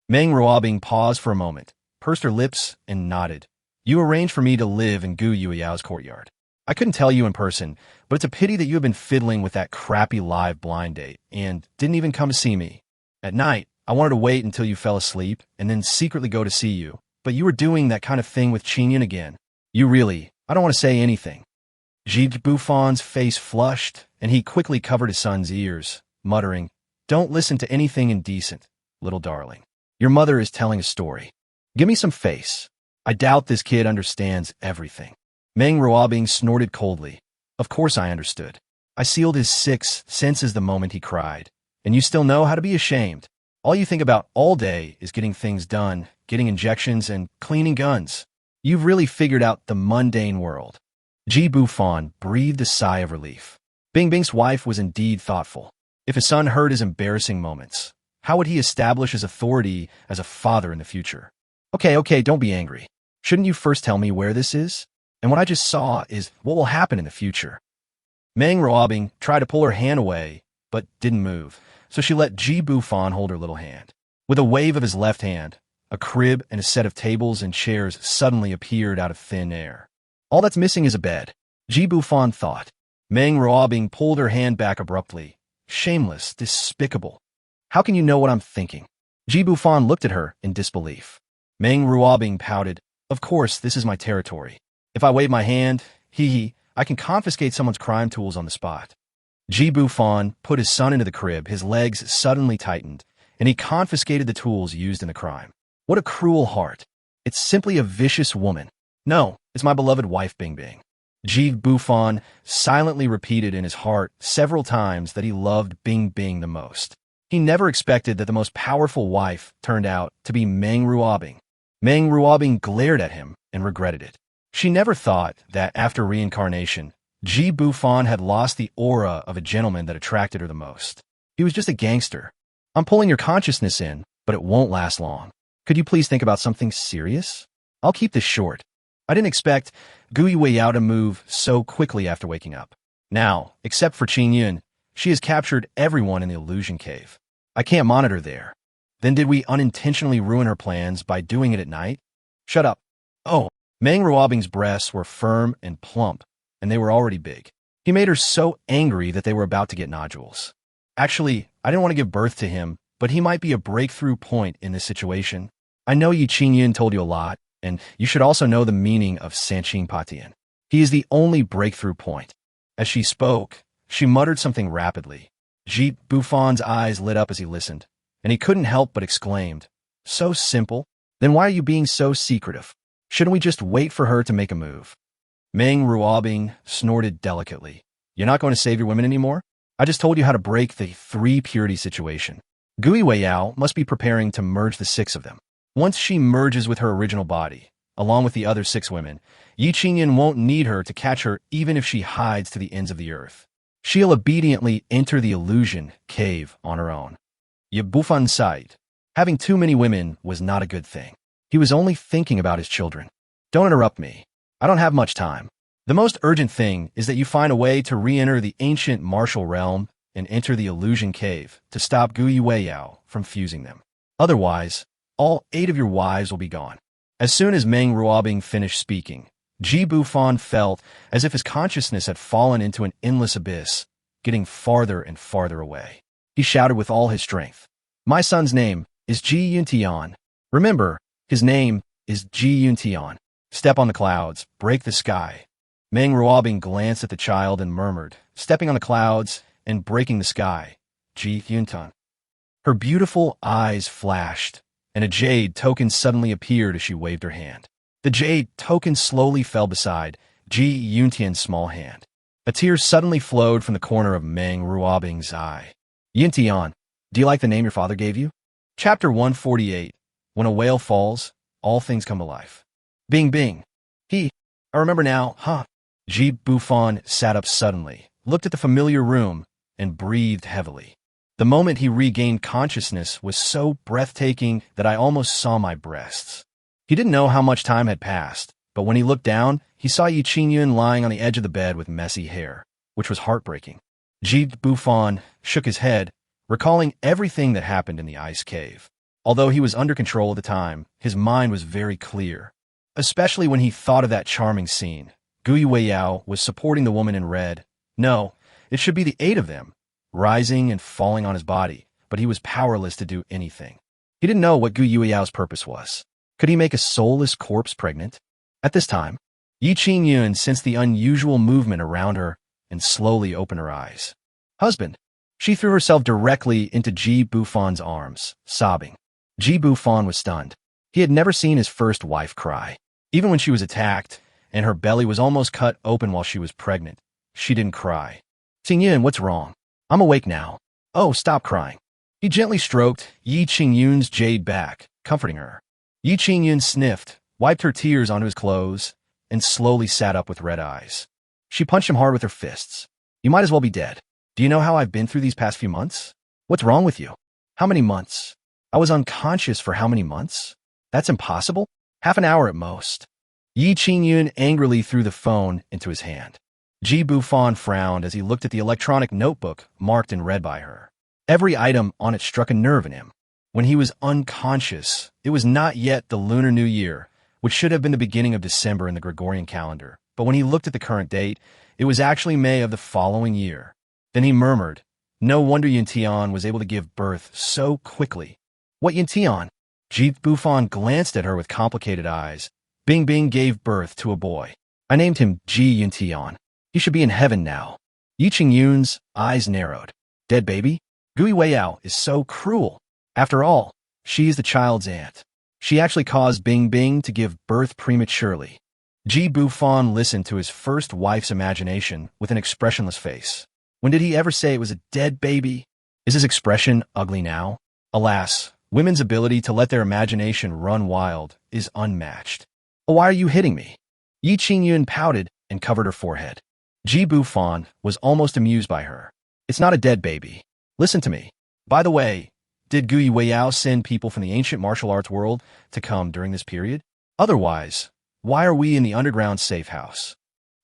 Meng Ruobing paused for a moment, pursed her lips, and nodded. You arranged for me to live in Gu Yuiao's courtyard. I couldn't tell you in person, but it's a pity that you have been fiddling with that crappy live blind date and didn't even come to see me. At night, I wanted to wait until you fell asleep and then secretly go to see you, but you were doing that kind of thing with Qin Yun again. I don't want to say anything. Ji Bufan's face flushed, and he quickly covered his son's ears, muttering, Don't listen to anything indecent, little darling. Your mother is telling a story. Give me some face. I doubt this kid understands everything. Meng Ruobing snorted coldly. Of course I understood. I sealed his sixth senses the moment he cried. And you still know how to be ashamed. All you think about all day is getting things done, getting injections, and cleaning guns. You've really figured out the mundane world. Ji Bufan breathed a sigh of relief. Bing Bing's wife was indeed thoughtful. If his son heard his embarrassing moments, how would he establish his authority as a father in the future? Okay, don't be angry. Shouldn't you first tell me where this is? And what I just saw is what will happen in the future. Meng Ruobing tried to pull her hand away, but didn't move, so she let Ji Bufan hold her little hand. With a wave of his left hand, a crib and a set of tables and chairs suddenly appeared out of thin air. All that's missing is a bed, Ji Bufan thought. Meng Ruobing pulled her hand back abruptly. Shameless, despicable. How can you know what I'm thinking? Ji Bufan looked at her in disbelief. Meng Ruobing pouted. Of course, this is my territory. If I wave my hand, I can confiscate someone's crime tools on the spot. Ji Bufan put his son into the crib, his legs suddenly tightened, and he confiscated the tools used in the crime. What a cruel heart. It's simply a vicious woman. No, it's my beloved wife, Bing Bing. Ji Bufan silently repeated in his heart several times that he loved Bing Bing the most. He never expected that the most powerful wife turned out to be Meng Ruobing. Meng Ruobing glared at him and regretted it. She never thought that after reincarnation, Ji Bufan had lost the aura of a gentleman that attracted her the most. He was just a gangster. I'm pulling your consciousness in, but it won't last long. Could you please think about something serious? I'll keep this short. I didn't expect Gu Yuiao to move so quickly after waking up. Now, except for Qin Yun, she has captured everyone in the illusion cave. I can't monitor there. Then did we unintentionally ruin her plans by doing it at night? Shut up. Oh, Meng Ruobing's breasts were firm and plump, and they were already big. He made her so angry that they were about to get nodules. Actually, I didn't want to give birth to him, but he might be a breakthrough point in this situation. I know Qin Yun told you a lot, and you should also know the meaning of Sanqing Patian. He is the only breakthrough point. As she spoke, she muttered something rapidly. Ji Bufan's eyes lit up as he listened, and he couldn't help but exclaimed, So simple? Then why are you being so secretive? Shouldn't we just wait for her to make a move? Meng Ruobing snorted delicately. You're not going to save your women anymore? I just told you how to break the 3 purity situation. Gu Yuiao must be preparing to merge the 6 of them. Once she merges with her original body, along with the other 6 women, Yi Qingyun won't need her to catch her even if she hides to the ends of the earth. She'll obediently enter the illusion cave on her own. Bufan sighed. Having too many women was not a good thing. He was only thinking about his children. Don't interrupt me. I don't have much time. The most urgent thing is that you find a way to re-enter the ancient martial realm and enter the illusion cave to stop Gu Yueyao from fusing them. Otherwise, all 8 of your wives will be gone. As soon as Meng Ruobing finished speaking, Ji Bufan felt as if his consciousness had fallen into an endless abyss, getting farther and farther away. He shouted with all his strength, "My son's name is Ji Yuntian. Remember, his name is Ji Yuntian. Step on the clouds, break the sky." Meng Ruobing glanced at the child and murmured, "Stepping on the clouds and breaking the sky, Ji Yuntian." Her beautiful eyes flashed, and a jade token suddenly appeared as she waved her hand. The jade token slowly fell beside Ji Yuntian's small hand. A tear suddenly flowed from the corner of Meng Ruobing's eye. "Yuntian, do you like the name your father gave you?" Chapter 148. When a whale falls, all things come to life. Bing bing. I remember now, huh? Ji Bufan sat up suddenly, looked at the familiar room, and breathed heavily. The moment he regained consciousness was so breathtaking that I almost saw my breasts. He didn't know how much time had passed, but when he looked down, he saw Yi Qingyun lying on the edge of the bed with messy hair, which was heartbreaking. Ji Bufan shook his head, recalling everything that happened in the ice cave. Although he was under control at the time, his mind was very clear, especially when he thought of that charming scene. Gu Yueyao was supporting the woman in red. No, it should be the 8 of them, rising and falling on his body, but he was powerless to do anything. He didn't know what Gu Yueyao's purpose was. Could he make a soulless corpse pregnant? At this time, Yi Qingyun sensed the unusual movement around her and slowly opened her eyes. "Husband." She threw herself directly into Ji Bufan's arms, sobbing. Ji Bufan was stunned. He had never seen his first wife cry. Even when she was attacked, and her belly was almost cut open while she was pregnant, she didn't cry. "Qingyun, what's wrong? I'm awake now." "Oh, stop crying." He gently stroked Yi Qingyun's jade back, comforting her. Yi Qingyun sniffed, wiped her tears onto his clothes, and slowly sat up with red eyes. She punched him hard with her fists. "You might as well be dead. Do you know how I've been through these past few months? What's wrong with you? How many months? I was unconscious for how many months? That's impossible. Half an hour at most." Yi Qingyun angrily threw the phone into his hand. Ji Bufan frowned as he looked at the electronic notebook marked in red by her. Every item on it struck a nerve in him. When he was unconscious, it was not yet the Lunar New Year, which should have been the beginning of December in the Gregorian calendar. But when he looked at the current date, it was actually May of the following year. Then he murmured, "No wonder Yuntian was able to give birth so quickly." "What Yuntian?" Ji Bufan glanced at her with complicated eyes. "Bing Bing gave birth to a boy. I named him Ji Yuntian. He should be in heaven now." Yi Qingyun's eyes narrowed. "Dead baby? Gu Yueyao is so cruel. After all, she is the child's aunt. She actually caused Bing Bing to give birth prematurely." Ji Bufan listened to his first wife's imagination with an expressionless face. When did he ever say it was a dead baby? Is his expression ugly now? Alas, women's ability to let their imagination run wild is unmatched. "Why are you hitting me?" Yi Qingyun pouted and covered her forehead. Ji Bufan was almost amused by her. "It's not a dead baby. Listen to me. By the way, did Gu Yueyao send people from the ancient martial arts world to come during this period? Otherwise, why are we in the underground safe house?"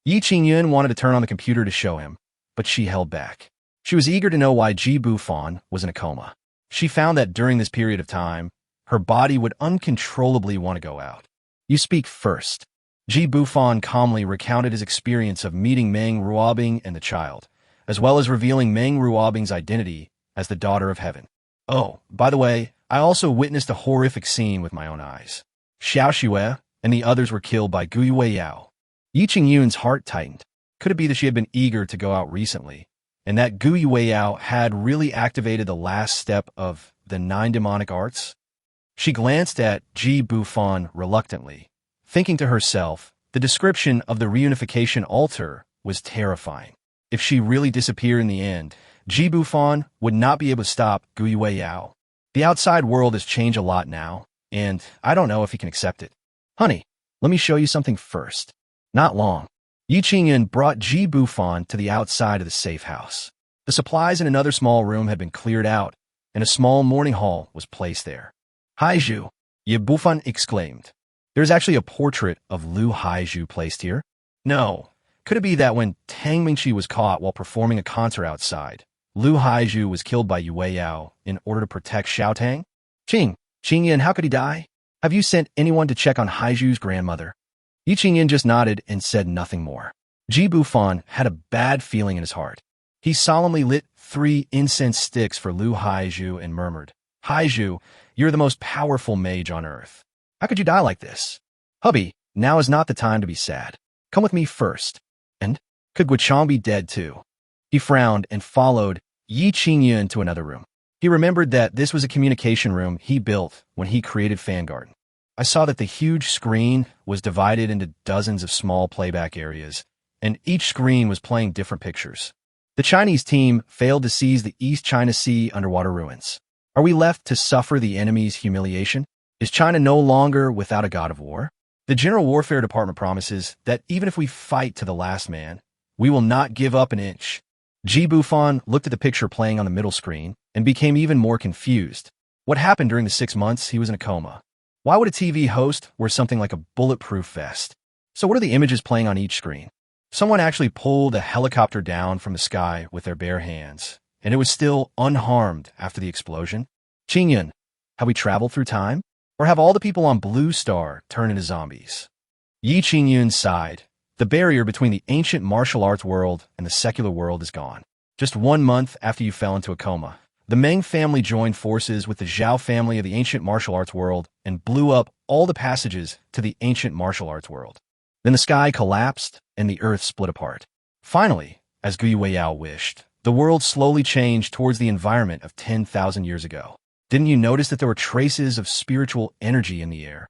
Yi Qingyun wanted to turn on the computer to show him, but she held back. She was eager to know why Ji Bufan was in a coma. She found that during this period of time, her body would uncontrollably want to go out. "You speak first." Ji Bufan calmly recounted his experience of meeting Meng Ruobing and the child, as well as revealing Meng Ruobing's identity as the daughter of heaven. "Oh, by the way, I also witnessed a horrific scene with my own eyes. Xiao Xue and the others were killed by Gu Yueyao." Yi Qingyun's heart tightened. Could it be that she had been eager to go out recently, and that Gu Yueyao had really activated the last step of the 9 demonic arts? She glanced at Ji Bufan reluctantly, thinking to herself, the description of the reunification altar was terrifying. If she really disappeared in the end, Ji Bufan would not be able to stop Gu Yueyao. The outside world has changed a lot now, and I don't know if he can accept it. "Honey, let me show you something first." "Not long." Yi Qingyan brought Ji Bufan to the outside of the safe house. The supplies in another small room had been cleared out, and a small morning hall was placed there. Haizhu, Yi Bufan exclaimed. There's actually a portrait of Lu Haizhu placed here. No. Could it be that when Tang Mingqi was caught while performing a concert outside, Lu Haizhu was killed by Yue Yao in order to protect Xiaotang? Qingyan, how could he die? Have you sent anyone to check on Haizhu's grandmother? Yi Qingyan just nodded and said nothing more. Ji Bufan had a bad feeling in his heart. He solemnly lit 3 incense sticks for Lu Haizhu and murmured, Haizhu, you're the most powerful mage on earth. How could you die like this? Hubby, now is not the time to be sad. Come with me first. And could Guichang be dead too? He frowned and followed Yi Qingyan to another room. He remembered that this was a communication room he built when he created Fangarden. I saw that the huge screen was divided into dozens of small playback areas, and each screen was playing different pictures. The Chinese team failed to seize the East China Sea underwater ruins. Are we left to suffer the enemy's humiliation? Is China no longer without a god of war? The General Warfare Department promises that even if we fight to the last man, we will not give up an inch. Ji Bufan looked at the picture playing on the middle screen and became even more confused. What happened during the 6 months he was in a coma? Why would a TV host wear something like a bulletproof vest? So what are the images playing on each screen? Someone actually pulled a helicopter down from the sky with their bare hands, and it was still unharmed after the explosion. Qingyan, have we traveled through time? Or have all the people on Blue Star turned into zombies? Yi Qingyan sighed. The barrier between the ancient martial arts world and the secular world is gone. Just 1 month after you fell into a coma, the Meng family joined forces with the Zhao family of the ancient martial arts world and blew up all the passages to the ancient martial arts world. Then the sky collapsed and the earth split apart. Finally, as Gu Yueyao wished, the world slowly changed towards the environment of 10,000 years ago. Didn't you notice that there were traces of spiritual energy in the air?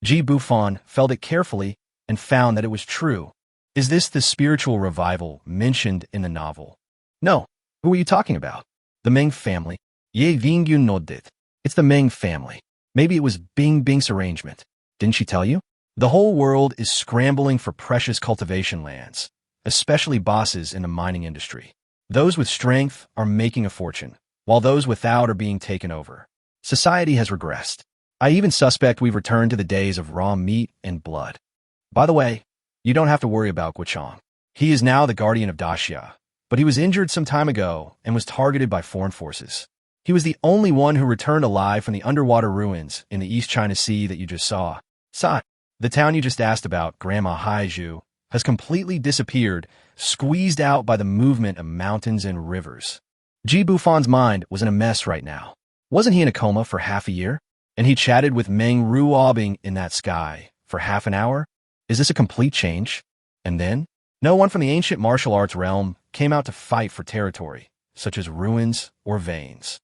Ji Bufan felt it carefully and found that it was true. Is this the spiritual revival mentioned in the novel? No. Who are you talking about? The Meng family. Ye Vingyun nodded. It's the Meng family. Maybe it was Bing Bing's arrangement. Didn't she tell you? The whole world is scrambling for precious cultivation lands, especially bosses in the mining industry. Those with strength are making a fortune, while those without are being taken over. Society has regressed. I even suspect we've returned to the days of raw meat and blood. By the way, you don't have to worry about Guichang. He is now the guardian of Daxia, but he was injured some time ago and was targeted by foreign forces. He was the only one who returned alive from the underwater ruins in the East China Sea that you just saw. The town you just asked about, Grandma Haizhu, has completely disappeared, squeezed out by the movement of mountains and rivers. Ji Bufan's mind was in a mess right now. Wasn't he in a coma for half a year? And he chatted with Meng Ruobing in that sky for half an hour? Is this a complete change? And then, no one from the ancient martial arts realm came out to fight for territory, such as ruins or veins.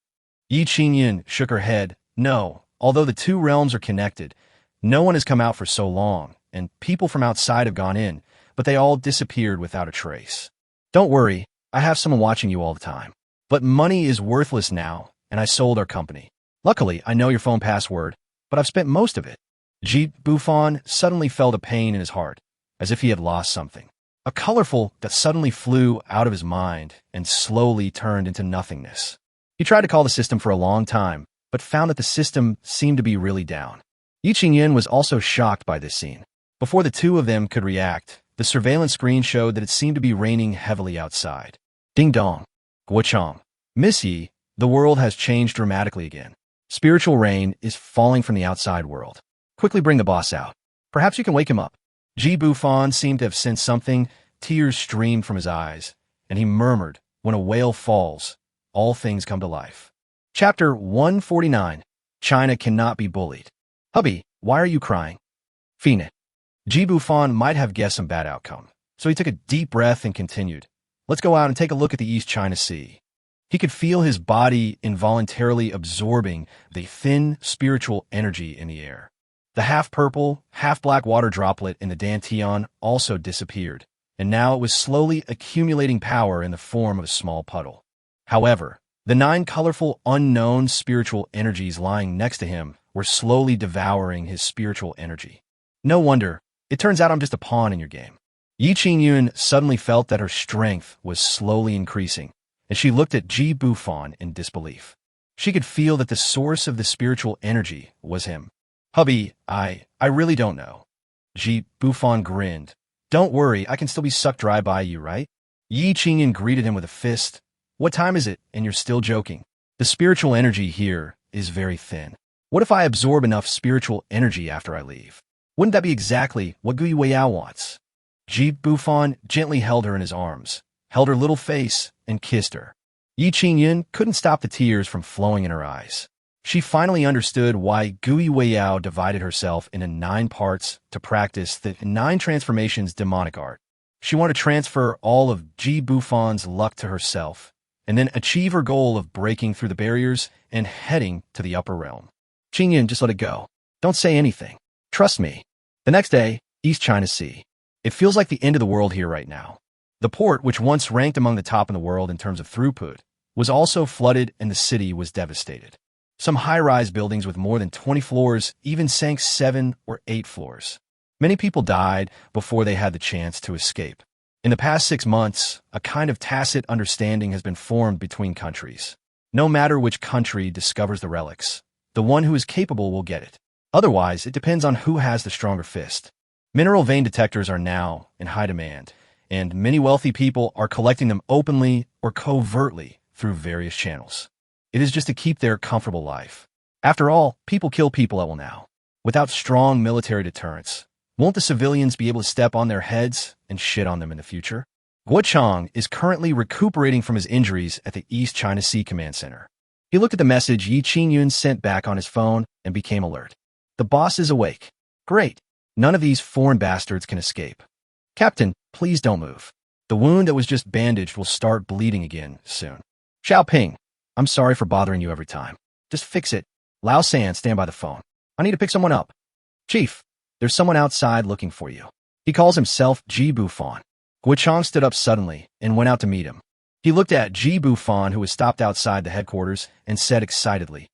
Yi Qingyan shook her head. No, although the two realms are connected, no one has come out for so long, and people from outside have gone in, but they all disappeared without a trace. Don't worry, I have someone watching you all the time. But money is worthless now, and I sold our company. Luckily, I know your phone password, but I've spent most of it. Ji Bufan suddenly felt a pain in his heart, as if he had lost something. A colorful that suddenly flew out of his mind and slowly turned into nothingness. He tried to call the system for a long time, but found that the system seemed to be really down. Yi Qingyan was also shocked by this scene. Before the two of them could react, the surveillance screen showed that it seemed to be raining heavily outside. Ding dong. Guochang. Miss Yi, the world has changed dramatically again. Spiritual rain is falling from the outside world. Quickly bring the boss out. Perhaps you can wake him up. Ji Bufan seemed to have sensed something. Tears streamed from his eyes, and he murmured, when a whale falls, all things come to life. Chapter 149. China cannot be bullied. Hubby, why are you crying? Phoenix. Ji Bufan might have guessed some bad outcome, so he took a deep breath and continued. Let's go out and take a look at the East China Sea. He could feel his body involuntarily absorbing the thin spiritual energy in the air. The half-purple, half-black water droplet in the Dantian also disappeared, and now it was slowly accumulating power in the form of a small puddle. However, the 9 colorful, unknown spiritual energies lying next to him were slowly devouring his spiritual energy. No wonder. It turns out I'm just a pawn in your game. Yi Qingyun suddenly felt that her strength was slowly increasing, and she looked at Ji Bufan in disbelief. She could feel that the source of the spiritual energy was him. Hubby, I really don't know. Ji Bufan grinned. Don't worry, I can still be sucked dry by you, right? Yi Qingyun greeted him with a fist. What time is it, and you're still joking? The spiritual energy here is very thin. What if I absorb enough spiritual energy after I leave? Wouldn't that be exactly what Gui Weiyao wants? Ji Bufan gently held her in his arms, held her little face, and kissed her. Yi Qingyun couldn't stop the tears from flowing in her eyes. She finally understood why Gui Weiyao divided herself into 9 parts to practice the 9 transformations demonic art. She wanted to transfer all of Ji Bufan's luck to herself, and then achieve her goal of breaking through the barriers and heading to the upper realm. Qingyun, just let it go. Don't say anything. Trust me. The next day, East China Sea. It feels like the end of the world here right now. The port, which once ranked among the top in the world in terms of throughput, was also flooded and the city was devastated. Some high-rise buildings with more than 20 floors even sank 7 or 8 floors. Many people died before they had the chance to escape. In the past 6 months, a kind of tacit understanding has been formed between countries. No matter which country discovers the relics, the one who is capable will get it. Otherwise, it depends on who has the stronger fist. Mineral vein detectors are now in high demand, and many wealthy people are collecting them openly or covertly through various channels. It is just to keep their comfortable life. After all, people kill people at will now. Without strong military deterrence, won't the civilians be able to step on their heads and shit on them in the future? Guo Chang is currently recuperating from his injuries at the East China Sea Command Center. He looked at the message Yi Qingyun sent back on his phone and became alert. The boss is awake. Great. None of these foreign bastards can escape. Captain, please don't move. The wound that was just bandaged will start bleeding again soon. Xiaoping, I'm sorry for bothering you every time. Just fix it. Lao San, stand by the phone. I need to pick someone up. Chief, there's someone outside looking for you. He calls himself Ji Bufan. Guo Chang stood up suddenly and went out to meet him. He looked at Ji Bufan, who was stopped outside the headquarters, and said excitedly,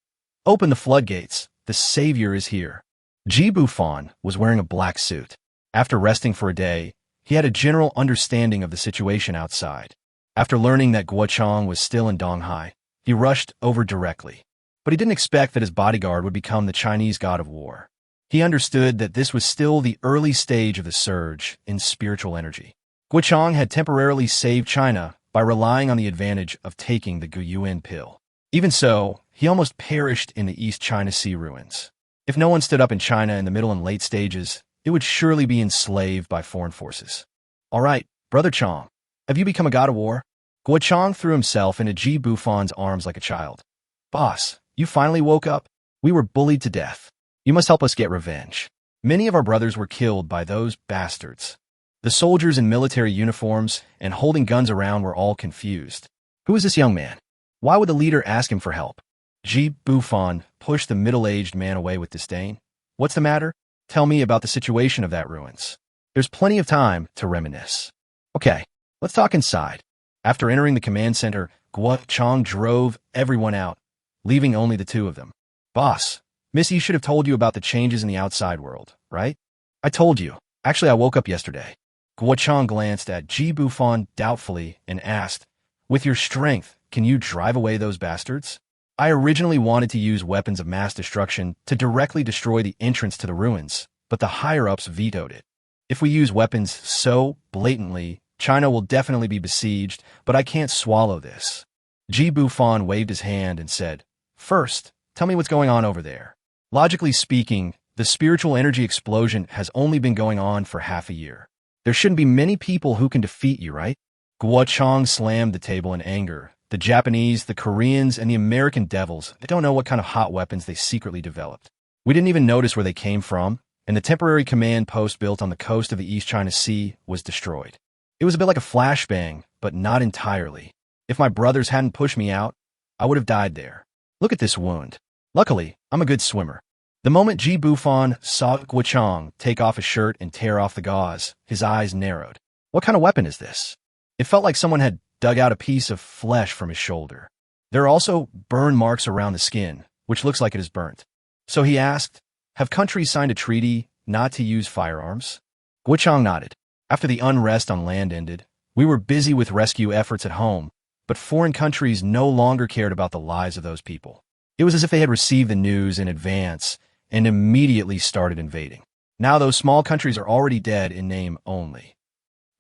Open the floodgates. The savior is here. Ji Bufan was wearing a black suit. After resting for a day, he had a general understanding of the situation outside. After learning that Guo Chang was still in Donghai, he rushed over directly. But he didn't expect that his bodyguard would become the Chinese god of war. He understood that this was still the early stage of the surge in spiritual energy. Guo Chang had temporarily saved China by relying on the advantage of taking the Guyuan pill. Even so, he almost perished in the East China Sea ruins. If no one stood up in China in the middle and late stages, it would surely be enslaved by foreign forces. All right, Brother Chang, have you become a god of war? Guo Chang threw himself into Ji Bufan's arms like a child. Boss, you finally woke up? We were bullied to death. You must help us get revenge. Many of our brothers were killed by those bastards. The soldiers in military uniforms and holding guns around were all confused. Who is this young man? Why would the leader ask him for help? Ji Bufan pushed the middle-aged man away with disdain. What's the matter? Tell me about the situation of that ruins. There's plenty of time to reminisce. Okay, let's talk inside. After entering the command center, Guo Chang drove everyone out, leaving only the 2 of them. Boss, Missy should have told you about the changes in the outside world, right? I told you. Actually, I woke up yesterday. Guo Chang glanced at Ji Bufan doubtfully and asked, With your strength, can you drive away those bastards? I originally wanted to use weapons of mass destruction to directly destroy the entrance to the ruins, but the higher-ups vetoed it. If we use weapons so blatantly, China will definitely be besieged, but I can't swallow this. Ji Bufan waved his hand and said, First, tell me what's going on over there. Logically speaking, the spiritual energy explosion has only been going on for half a year. There shouldn't be many people who can defeat you, right? Guo Chang slammed the table in anger. The Japanese, the Koreans, and the American devils, I don't know what kind of hot weapons they secretly developed. We didn't even notice where they came from, and the temporary command post built on the coast of the East China Sea was destroyed. It was a bit like a flashbang, but not entirely. If my brothers hadn't pushed me out, I would have died there. Look at this wound. Luckily, I'm a good swimmer. The moment Ji Bufan saw Guo Chang take off his shirt and tear off the gauze, his eyes narrowed. What kind of weapon is this? It felt like someone had dug out a piece of flesh from his shoulder. There are also burn marks around the skin, which looks like it is burnt. So he asked, Have countries signed a treaty not to use firearms? Guo Chang nodded. After the unrest on land ended, we were busy with rescue efforts at home, but foreign countries no longer cared about the lives of those people. It was as if they had received the news in advance and immediately started invading. Now those small countries are already dead in name only.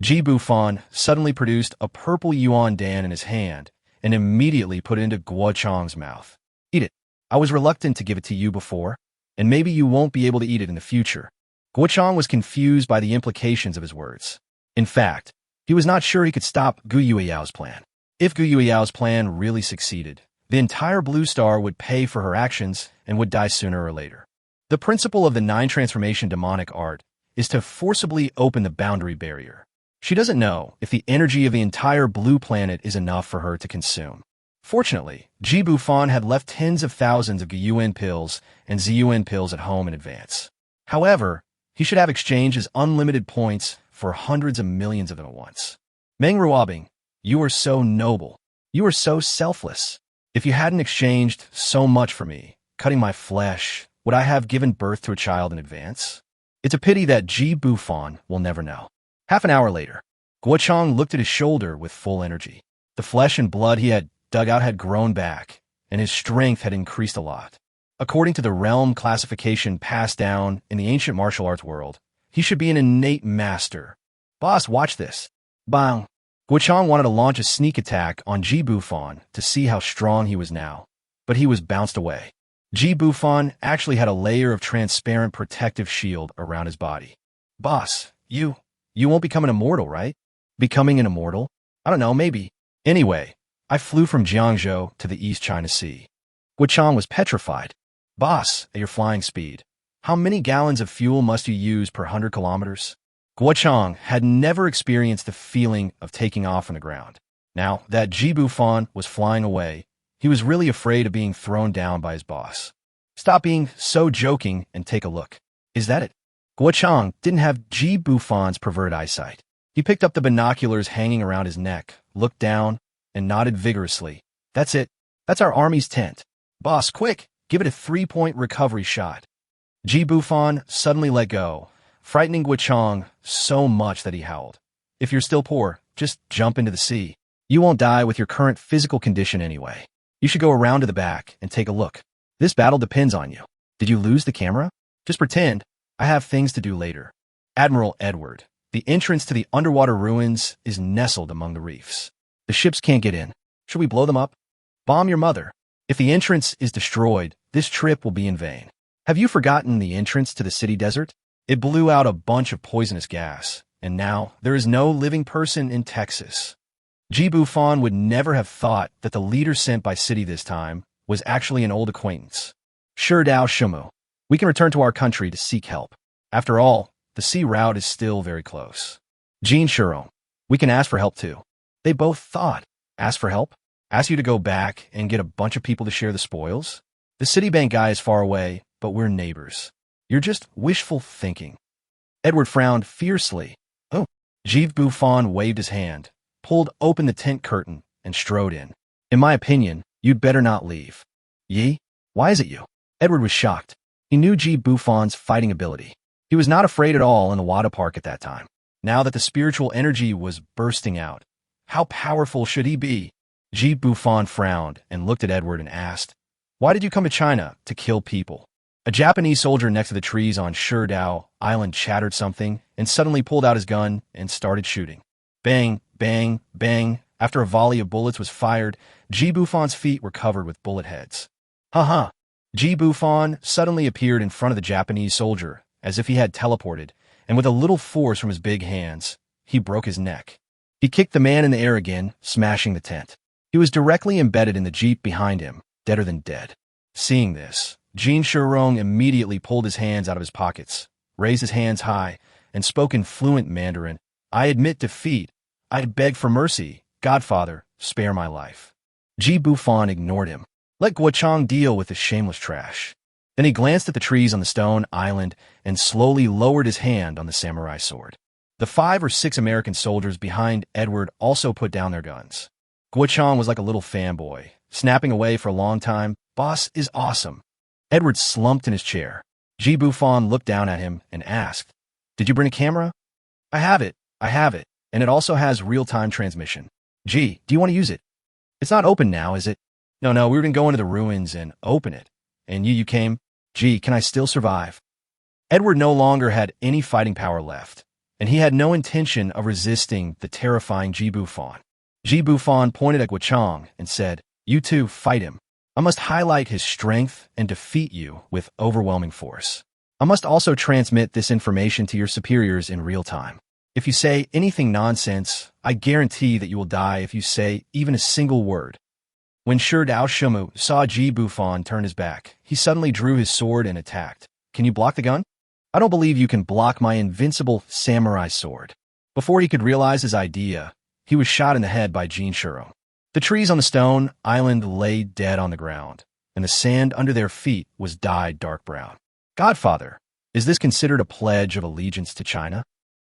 Bufan suddenly produced a purple yuan dan in his hand and immediately put it into Guo Chang's mouth. Eat it. I was reluctant to give it to you before, and maybe you won't be able to eat it in the future. Guo Chang was confused by the implications of his words. In fact, he was not sure he could stop Gu Yueyao's plan. If Gu Yueyao's plan really succeeded, the entire Blue Star would pay for her actions and would die sooner or later. The principle of the 9 transformation demonic art is to forcibly open the boundary barrier. She doesn't know if the energy of the entire blue planet is enough for her to consume. Fortunately, Bufan had left tens of thousands of Guyuan pills and Ziyuan pills at home in advance. However, he should have exchanged his unlimited points for hundreds of millions of them at once. Meng Ruobing, you are so noble. You are so selfless. If you hadn't exchanged so much for me, cutting my flesh, would I have given birth to a child in advance? It's a pity that Bufan will never know. Half an hour later, Guo Chang looked at his shoulder with full energy. The flesh and blood he had dug out had grown back, and his strength had increased a lot. According to the realm classification passed down in the ancient martial arts world, he should be an innate master. Boss, watch this. Bang! Guo Chang wanted to launch a sneak attack on Bufan to see how strong he was now, but he was bounced away. Bufan actually had a layer of transparent protective shield around his body. Boss, you won't become an immortal, right? Becoming an immortal? I don't know, maybe. Anyway, I flew from Jiangzhou to the East China Sea. Guo Chang was petrified. Boss, at your flying speed, how many gallons of fuel must you use per 100 kilometers? Guo Chang had never experienced the feeling of taking off from the ground. Now that Bufan was flying away, he was really afraid of being thrown down by his boss. Stop being so joking and take a look. Is that it? Guo Chang didn't have Bufan's perverted eyesight. He picked up the binoculars hanging around his neck, looked down, and nodded vigorously. That's it. That's our army's tent. Boss, quick, give it a 3-point recovery shot. Bufan suddenly let go, frightening Guo Chang so much that he howled. If you're still poor, just jump into the sea. You won't die with your current physical condition anyway. You should go around to the back and take a look. This battle depends on you. Did you lose the camera? Just pretend. I have things to do later. Admiral Edward, the entrance to the underwater ruins is nestled among the reefs. The ships can't get in. Should we blow them up? Bomb your mother. If the entrance is destroyed, this trip will be in vain. Have you forgotten the entrance to the city desert? It blew out a bunch of poisonous gas, and now there is no living person in Texas. Bufan would never have thought that the leader sent by city this time was actually an old acquaintance. Dao Shumu. We can return to our country to seek help. After all, the sea route is still very close. Jin Shurong. We can ask for help too. They both thought. Ask for help? Ask you to go back and get a bunch of people to share the spoils? The Citibank guy is far away, but we're neighbors. You're just wishful thinking. Edward frowned fiercely. Oh. Bufan waved his hand, pulled open the tent curtain, and strode in. In my opinion, you'd better not leave. Yi? Why is it you? Edward was shocked. He knew Bufan's fighting ability. He was not afraid at all in the water park at that time. Now that the spiritual energy was bursting out, how powerful should he be? Bufan frowned and looked at Edward and asked, why did you come to China to kill people? A Japanese soldier next to the trees on Dao Island chattered something and suddenly pulled out his gun and started shooting. Bang, bang, bang. After a volley of bullets was fired, Bufan's feet were covered with bullet heads. Ha. Bufan suddenly appeared in front of the Japanese soldier, as if he had teleported, and with a little force from his big hands, he broke his neck. He kicked the man in the air again, smashing the tent. He was directly embedded in the jeep behind him, deader than dead. Seeing this, Jin Shurong immediately pulled his hands out of his pockets, raised his hands high, and spoke in fluent Mandarin. I admit defeat. I beg for mercy. Godfather, spare my life. Bufan ignored him. Let Guo Chang deal with this shameless trash. Then he glanced at the trees on the stone island and slowly lowered his hand on the samurai sword. The 5 or 6 American soldiers behind Edward also put down their guns. Guo Chang was like a little fanboy, snapping away for a long time. Boss is awesome. Edward slumped in his chair. Bufan looked down at him and asked, did you bring a camera? I have it. I have it, and it also has real-time transmission. Gee, do you want to use it? It's not open now, is it? No, we were going to go into the ruins and open it. And you came? Gee, can I still survive? Edward no longer had any fighting power left, and he had no intention of resisting the terrifying Bufan. Bufan pointed at Guochang and said, "You two, fight him. I must highlight his strength and defeat you with overwhelming force. I must also transmit this information to your superiors in real time. If you say anything nonsense, I guarantee that you will die if you say even a single word." When Shi Dao Shimu saw Bufan turn his back, he suddenly drew his sword and attacked. "Can you block the gun? I don't believe you can block my invincible samurai sword." Before he could realize his idea, he was shot in the head by Jin Shurong. The trees on the stone island lay dead on the ground, and the sand under their feet was dyed dark brown. "Godfather, is this considered a pledge of allegiance to China?"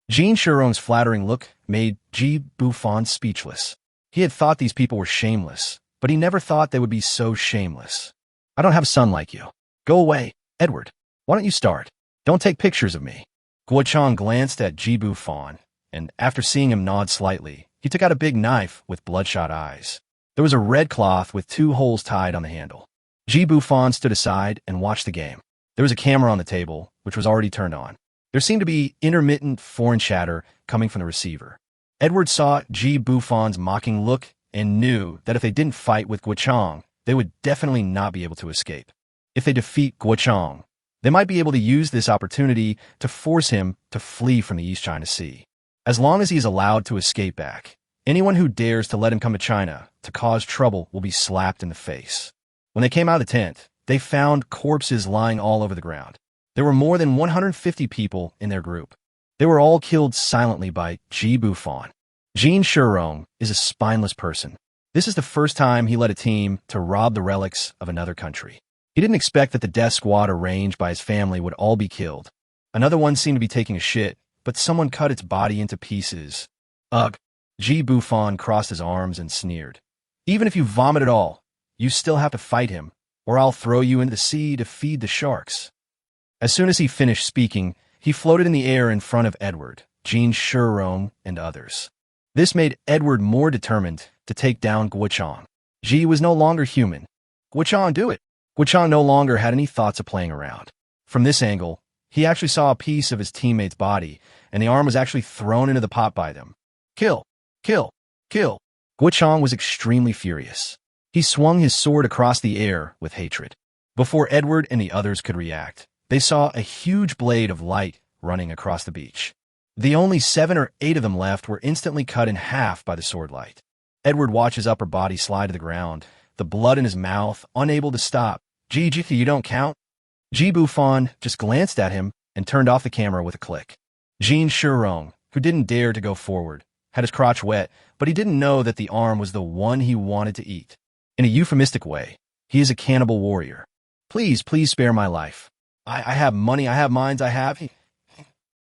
Jin Shurong's flattering look made Bufan speechless. He had thought these people were shameless, but he never thought they would be so shameless. "I don't have a son like you. Go away, Edward. Why don't you start? Don't take pictures of me." Guochang glanced at Bufan, and after seeing him nod slightly, he took out a big knife with bloodshot eyes. There was a red cloth with 2 holes tied on the handle. Bufan stood aside and watched the game. There was a camera on the table, which was already turned on. There seemed to be intermittent foreign chatter coming from the receiver. Edward saw Bufan's mocking look and knew that if they didn't fight with Guochang, they would definitely not be able to escape. If they defeat Guochang, they might be able to use this opportunity to force him to flee from the East China Sea. As long as he is allowed to escape back, anyone who dares to let him come to China to cause trouble will be slapped in the face. When they came out of the tent, they found corpses lying all over the ground. There were more than 150 people in their group. They were all killed silently by Bufan. Jin Shurong is a spineless person. This is the first time he led a team to rob the relics of another country. He didn't expect that the death squad arranged by his family would all be killed. Another one seemed to be taking a shit, but someone cut its body into pieces. Ugh. Bufan crossed his arms and sneered. "Even if you vomit it all, you still have to fight him, or I'll throw you into the sea to feed the sharks." As soon as he finished speaking, he floated in the air in front of Edward, Jin Shurong, and others. This made Edward more determined to take down Guochang. Ji was no longer human. "Guochang, do it!" Guochang no longer had any thoughts of playing around. From this angle, he actually saw a piece of his teammate's body, and the arm was actually thrown into the pot by them. "Kill! Kill! Kill!" Guochang was extremely furious. He swung his sword across the air with hatred. Before Edward and the others could react, they saw a huge blade of light running across the beach. The only 7 or 8 of them left were instantly cut in half by the sword light. Edward watched his upper body slide to the ground, the blood in his mouth, unable to stop. "Gee, you don't count?" Bufan just glanced at him and turned off the camera with a click. Jin Shurong, who didn't dare to go forward, had his crotch wet, but he didn't know that the arm was the one he wanted to eat. In a euphemistic way, he is a cannibal warrior. Please spare my life. I have money, I have mines, I have..."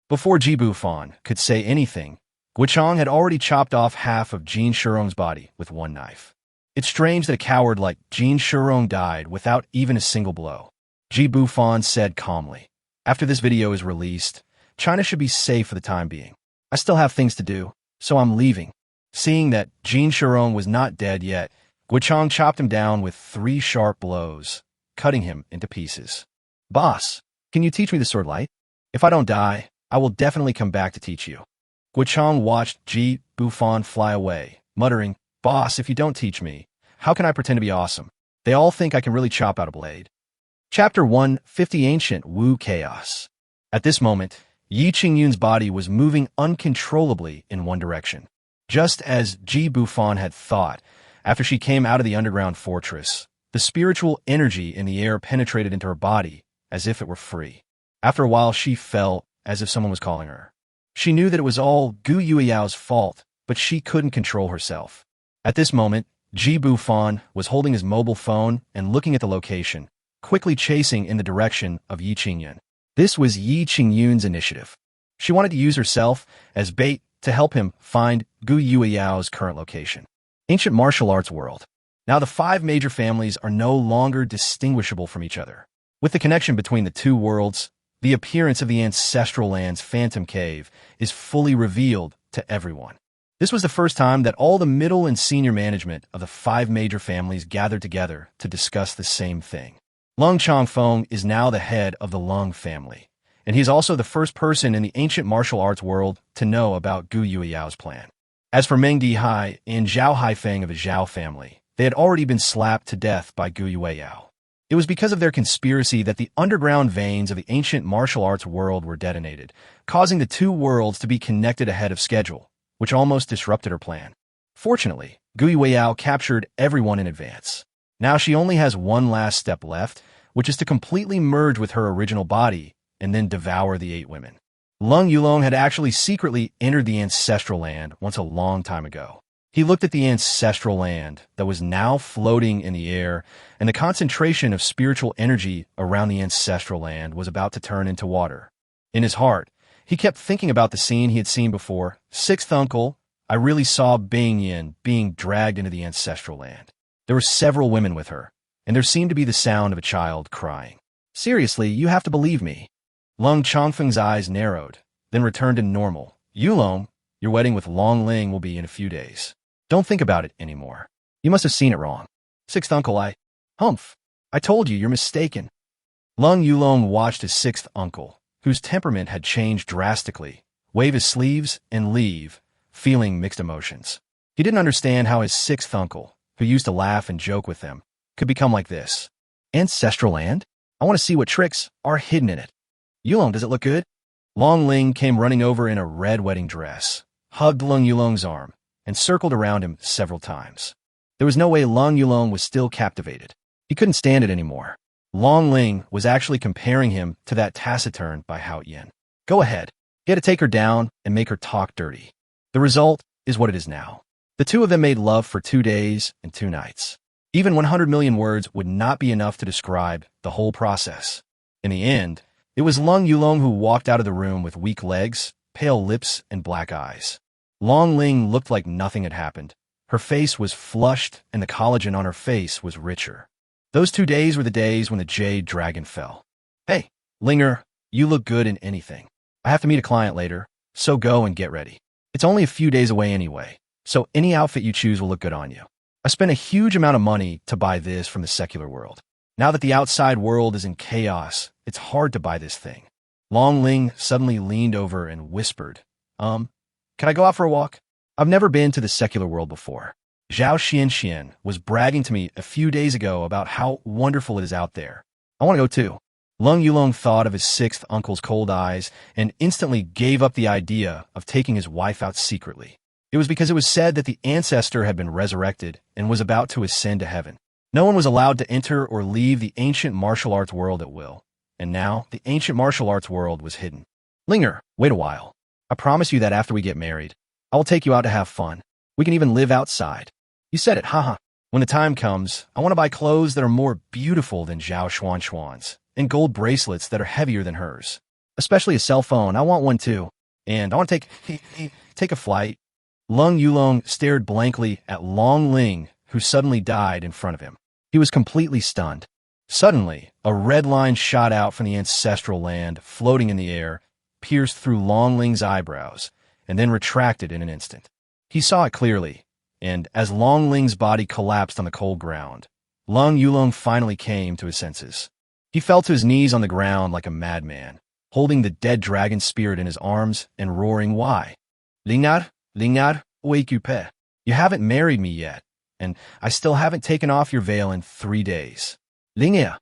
Before Bufan could say anything, Guochang had already chopped off half of Jin Shurong's body with one knife. It's strange that a coward like Jin Shurong died without even a single blow. Bufan said calmly, "After this video is released, China should be safe for the time being. I still have things to do, so I'm leaving." Seeing that Jin Shurong was not dead yet, Guochang chopped him down with 3 sharp blows, cutting him into pieces. "Boss, can you teach me the sword light? If I don't die, I will definitely come back to teach you." Guochang watched Bufan fly away, muttering, "Boss, if you don't teach me, how can I pretend to be awesome? They all think I can really chop out a blade." Chapter 150 Ancient Wu Chaos. At this moment, Yi Qingyun's body was moving uncontrollably in one direction. Just as Bufan had thought, after she came out of the underground fortress, the spiritual energy in the air penetrated into her body as if it were free. After a while, she felt as if someone was calling her. She knew that it was all Gu Yueyao's fault, but she couldn't control herself. At this moment, Bufan was holding his mobile phone and looking at the location, quickly chasing in the direction of Yi Qingyun. This was Yi Qingyun's initiative. She wanted to use herself as bait to help him find Gu Yueyao's current location. Ancient martial arts world. Now the 5 major families are no longer distinguishable from each other. With the connection between the 2 worlds, the appearance of the ancestral land's phantom cave is fully revealed to everyone. This was the first time that all the middle and senior management of the 5 major families gathered together to discuss the same thing. Lung Changfeng is now the head of the Lung family, and he's also the first person in the ancient martial arts world to know about Gu Yueyao's plan. As for Meng Dihai and Zhao Haifeng of the Zhao family, they had already been slapped to death by Gu Yueyao. It was because of their conspiracy that the underground veins of the ancient martial arts world were detonated, causing the two worlds to be connected ahead of schedule, which almost disrupted her plan. Fortunately, Gu Yueyao captured everyone in advance. Now she only has one last step left, which is to completely merge with her original body and then devour the 8 women. Lung Yulong had actually secretly entered the ancestral land once a long time ago. He looked at the ancestral land that was now floating in the air, and the concentration of spiritual energy around the ancestral land was about to turn into water. In his heart, he kept thinking about the scene he had seen before. 6th uncle, I really saw Bing Yin being dragged into the ancestral land. There were several women with her, and there seemed to be the sound of a child crying. Seriously, you have to believe me. Lung Changfeng's eyes narrowed, then returned to normal. Yulong, your wedding with Long Ling will be in a few days. Don't think about it anymore. You must have seen it wrong. 6th uncle, Humph. I told you're mistaken. Lung Yulong watched his 6th uncle, whose temperament had changed drastically, wave his sleeves and leave, feeling mixed emotions. He didn't understand how his 6th uncle, who used to laugh and joke with them, could become like this. Ancestral land? I want to see what tricks are hidden in it. Yulong, does it look good? Long Ling came running over in a red wedding dress, hugged Lung Yulong's arm, and circled around him several times. There was no way Lung Yulong was still captivated. He couldn't stand it anymore. Long Ling was actually comparing him to that taciturn by Hao Yin. Go ahead. He had to take her down and make her talk dirty. The result is what it is now. The two of them made love for 2 days and 2 nights. Even 100 million words would not be enough to describe the whole process. In the end, it was Lung Yulong who walked out of the room with weak legs, pale lips, and black eyes. Long Ling looked like nothing had happened. Her face was flushed, and the collagen on her face was richer. Those 2 days were the days when the jade dragon fell. Hey, Linger, you look good in anything. I have to meet a client later, so go and get ready. It's only a few days away anyway, so any outfit you choose will look good on you. I spent a huge amount of money to buy this from the secular world. Now that the outside world is in chaos, it's hard to buy this thing. Long Ling suddenly leaned over and whispered, Can I go out for a walk? I've never been to the secular world before. Zhao Xianxian was bragging to me a few days ago about how wonderful it is out there. I want to go too. Lung Yulong thought of his 6th uncle's cold eyes and instantly gave up the idea of taking his wife out secretly. It was because it was said that the ancestor had been resurrected and was about to ascend to heaven. No one was allowed to enter or leave the ancient martial arts world at will, and now the ancient martial arts world was hidden. Linger, wait a while. I promise you that after we get married, I will take you out to have fun. We can even live outside. You said it, haha. When the time comes, I want to buy clothes that are more beautiful than Zhao Xuan's, and gold bracelets that are heavier than hers. Especially a cell phone, I want one too. And I want to take a flight. Lung Yulong stared blankly at Long Ling, who suddenly died in front of him. He was completely stunned. Suddenly, a red line shot out from the ancestral land, floating in the air, pierced through Long Ling's eyebrows, and then retracted in an instant. He saw it clearly, and as Long Ling's body collapsed on the cold ground, Lung Yulong finally came to his senses. He fell to his knees on the ground like a madman, holding the dead dragon spirit in his arms and roaring, Why? Lingar, occupé. You haven't married me yet, and I still haven't taken off your veil in 3 days. Linger.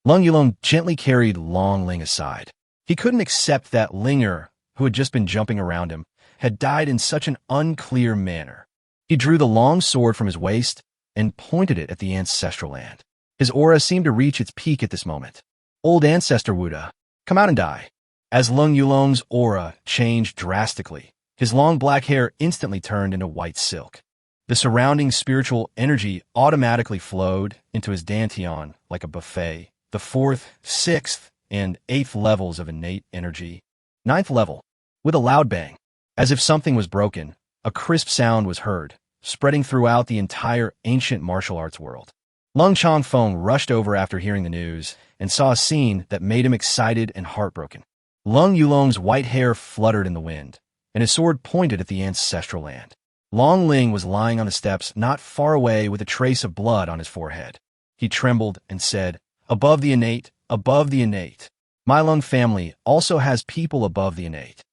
Lung Yulong gently carried Long Ling aside. He couldn't accept that Linger, who had just been jumping around him, had died in such an unclear manner. He drew the long sword from his waist and pointed it at the ancestral land. His aura seemed to reach its peak at this moment. Old ancestor Wuda, come out and die. As Lung Yulong's aura changed drastically, his long black hair instantly turned into white silk. The surrounding spiritual energy automatically flowed into his dantian like a buffet. The 4th, 6th, and 8th levels of innate energy. 9th level. With a loud bang, as if something was broken, a crisp sound was heard, spreading throughout the entire ancient martial arts world. Lung Changfeng rushed over after hearing the news and saw a scene that made him excited and heartbroken. Lung Yulong's white hair fluttered in the wind, and his sword pointed at the ancestral land. Long Ling was lying on the steps not far away with a trace of blood on his forehead. He trembled and said, "Above the innate, above the innate. My Lung family also has people above the innate."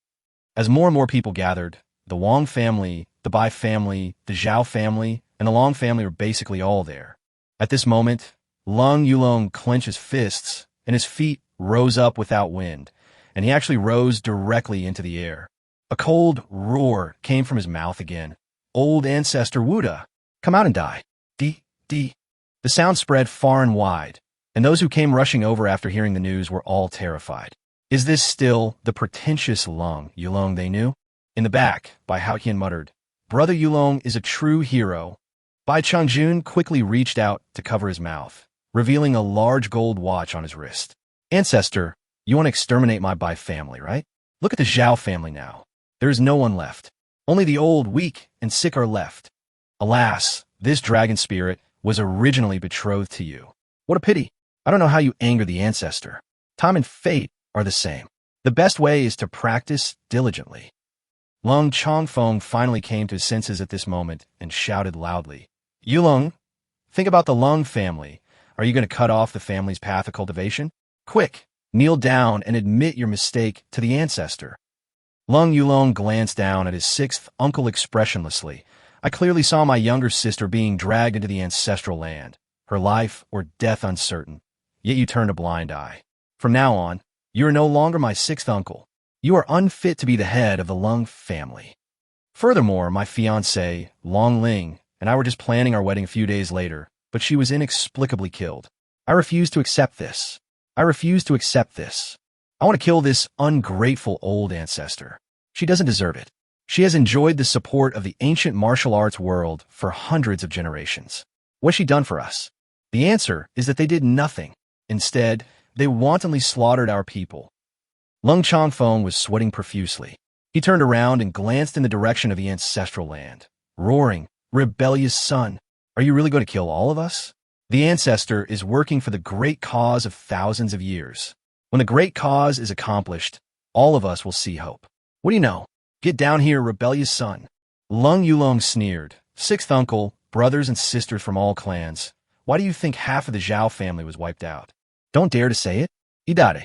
As more and more people gathered, the Wang family, the Bai family, the Zhao family, and the Long family were basically all there. At this moment, Lung Yulong clenched his fists, and his feet rose up without wind, and he actually rose directly into the air. A cold roar came from his mouth again. "Old ancestor Wuda, come out and die." D. The sound spread far and wide, and those who came rushing over after hearing the news were all terrified. Is this still the pretentious Lung Yulong they knew? In the back, Bai Haotian muttered, "Brother Yulong is a true hero." Bai Changjun quickly reached out to cover his mouth, revealing a large gold watch on his wrist. "Ancestor, you want to exterminate my Bai family, right? Look at the Zhao family now. There is no one left. Only the old, weak, and sick are left. Alas, this dragon spirit was originally betrothed to you. What a pity. I don't know how you anger the ancestor. Time and fate are the same. The best way is to practice diligently." Lung Chongfeng finally came to his senses at this moment and shouted loudly, "Yulong, think about the Lung family. Are you going to cut off the family's path of cultivation? Quick, kneel down and admit your mistake to the ancestor." Lung Yulong glanced down at his sixth uncle expressionlessly. "I clearly saw my younger sister being dragged into the ancestral land, her life or death uncertain, yet you turned a blind eye. From now on, you are no longer my sixth uncle. You are unfit to be the head of the Lung family. Furthermore, my fiancée, Long Ling, and I were just planning our wedding a few days later, but she was inexplicably killed. I refuse to accept this. I refuse to accept this. I want to kill this ungrateful old ancestor. She doesn't deserve it. She has enjoyed the support of the ancient martial arts world for hundreds of generations. What's she done for us? The answer is that they did nothing. Instead, they wantonly slaughtered our people." Lung Chongfeng was sweating profusely. He turned around and glanced in the direction of the ancestral land, roaring, "Rebellious son, are you really going to kill all of us? The ancestor is working for the great cause of thousands of years. When the great cause is accomplished, all of us will see hope. What do you know? Get down here, rebellious son." Lung Yulong sneered, "Sixth uncle, brothers and sisters from all clans. Why do you think half of the Zhao family was wiped out? Don't dare to say it? Idare.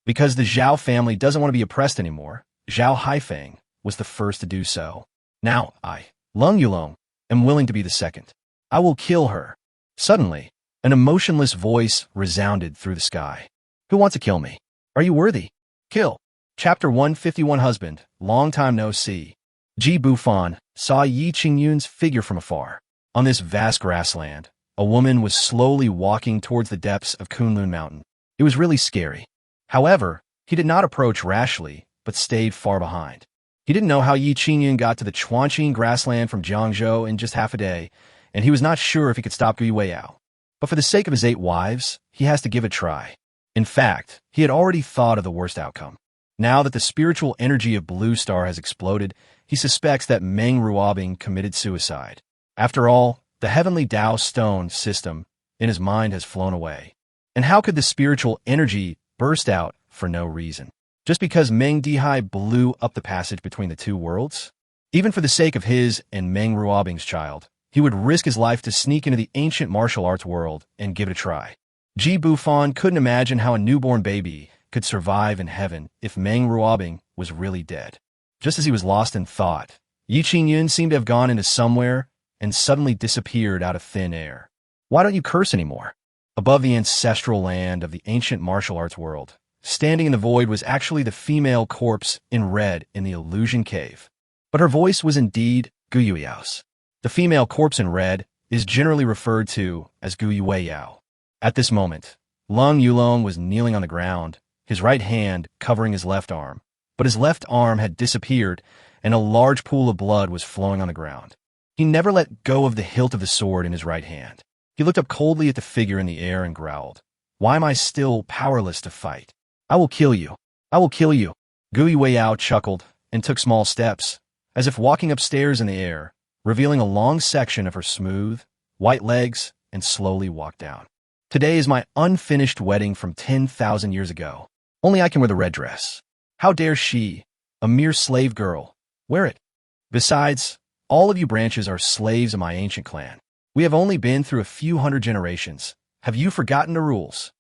Because the Zhao family doesn't want to be oppressed anymore. Zhao Haifeng was the first to do so. Now I, Lung Yulong, am willing to be the second. I will kill her." Suddenly, an emotionless voice resounded through the sky. "Who wants to kill me? Are you worthy? Kill." Chapter 151 Husband, long time no see. Bufan saw Yi Qingyun's figure from afar. On this vast grassland, a woman was slowly walking towards the depths of Kunlun Mountain. It was really scary. However, he did not approach rashly, but stayed far behind. He didn't know how Yi Qingyun got to the Chuanqing grassland from Jiangzhou in just half a day, and he was not sure if he could stop Gui Weiyao. But for the sake of his 8 wives, he has to give it a try. In fact, he had already thought of the worst outcome. Now that the spiritual energy of Blue Star has exploded, he suspects that Meng Ruobing committed suicide. After all, the heavenly Tao stone system in his mind has flown away. And how could the spiritual energy burst out for no reason? Just because Meng Dihai blew up the passage between the two worlds? Even for the sake of his and Meng Ruobing's child, he would risk his life to sneak into the ancient martial arts world and give it a try. Bufan couldn't imagine how a newborn baby could survive in heaven if Meng Ruobing was really dead. Just as he was lost in thought, Yi Qingyun seemed to have gone into somewhere and suddenly disappeared out of thin air. "Why don't you curse anymore?" Above the ancestral land of the ancient martial arts world, standing in the void was actually the female corpse in red in the illusion cave. But her voice was indeed Gu Yuyao's. The female corpse in red is generally referred to as Gu Yueyao. At this moment, Lung Yulong was kneeling on the ground, his right hand covering his left arm, but his left arm had disappeared and a large pool of blood was flowing on the ground. He never let go of the hilt of the sword in his right hand. He looked up coldly at the figure in the air and growled, "Why am I still powerless to fight? I will kill you. I will kill you." Gui Weiyao chuckled and took small steps, as if walking upstairs in the air, revealing a long section of her smooth, white legs, and slowly walked down. "Today is my unfinished wedding from 10,000 years ago. Only I can wear the red dress. How dare she, a mere slave girl, Wear it. Besides, all of you branches are slaves of my ancient clan. We have only been through a few hundred generations. Have you forgotten the rules?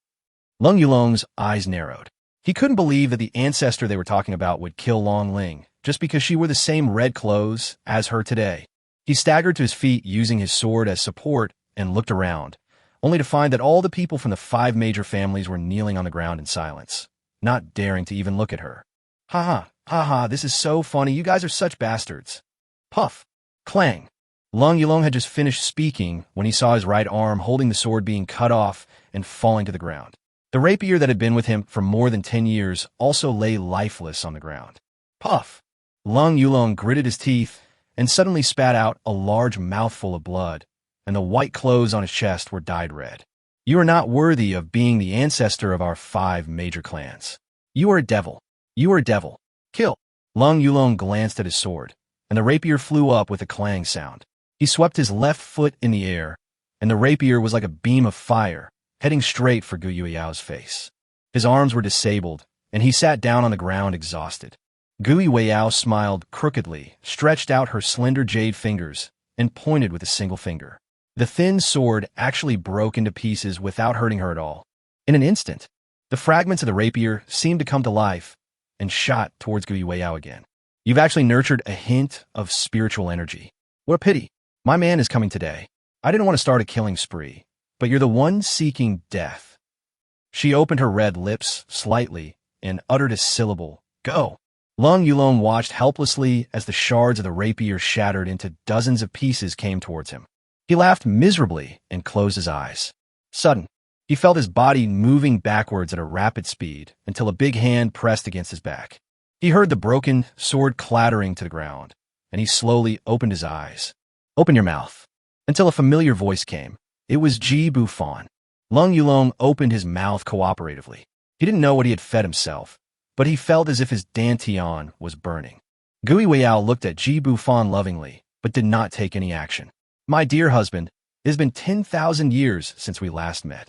Lung Yulong's eyes narrowed. He couldn't believe that the ancestor they were talking about would kill Long Ling just because she wore the same red clothes as her today. He staggered to his feet using his sword as support and looked around, only to find that all the people from the 5 major families were kneeling on the ground in silence, not daring to even look at her. Ha ha, this is so funny, you guys are such bastards. Puff. Clang. Lung Yulong had just finished speaking when he saw his right arm holding the sword being cut off and falling to the ground. The rapier that had been with him for more than 10 years also lay lifeless on the ground. Puff. Lung Yulong gritted his teeth and suddenly spat out a large mouthful of blood, and the white clothes on his chest were dyed red. You are not worthy of being the ancestor of our 5 major clans. You are a devil. You are a devil. Kill. Lung Yulong glanced at his sword, and the rapier flew up with a clang sound. He swept his left foot in the air, and the rapier was like a beam of fire, heading straight for Gu Yuiao's face. His arms were disabled, and he sat down on the ground exhausted. Gu Yuiao smiled crookedly, stretched out her slender jade fingers, and pointed with a single finger. The thin sword actually broke into pieces without hurting her at all. In an instant, the fragments of the rapier seemed to come to life and shot towards Gu Yuiao again. You've actually nurtured a hint of spiritual energy. What a pity. My man is coming today. I didn't want to start a killing spree, but you're the one seeking death. She opened her red lips slightly and uttered a syllable. Go. Lung Yulong watched helplessly as the shards of the rapier shattered into dozens of pieces came towards him. He laughed miserably and closed his eyes. Sudden, he felt his body moving backwards at a rapid speed until a big hand pressed against his back. He heard the broken sword clattering to the ground, and he slowly opened his eyes. Open your mouth. Until a familiar voice came. It was Ji Bufan. Lung Yulong opened his mouth cooperatively. He didn't know what he had fed himself, but he felt as if his dantian was burning. Gu Yuiao looked at Ji Bufan lovingly, but did not take any action. My dear husband, it has been 10,000 years since we last met.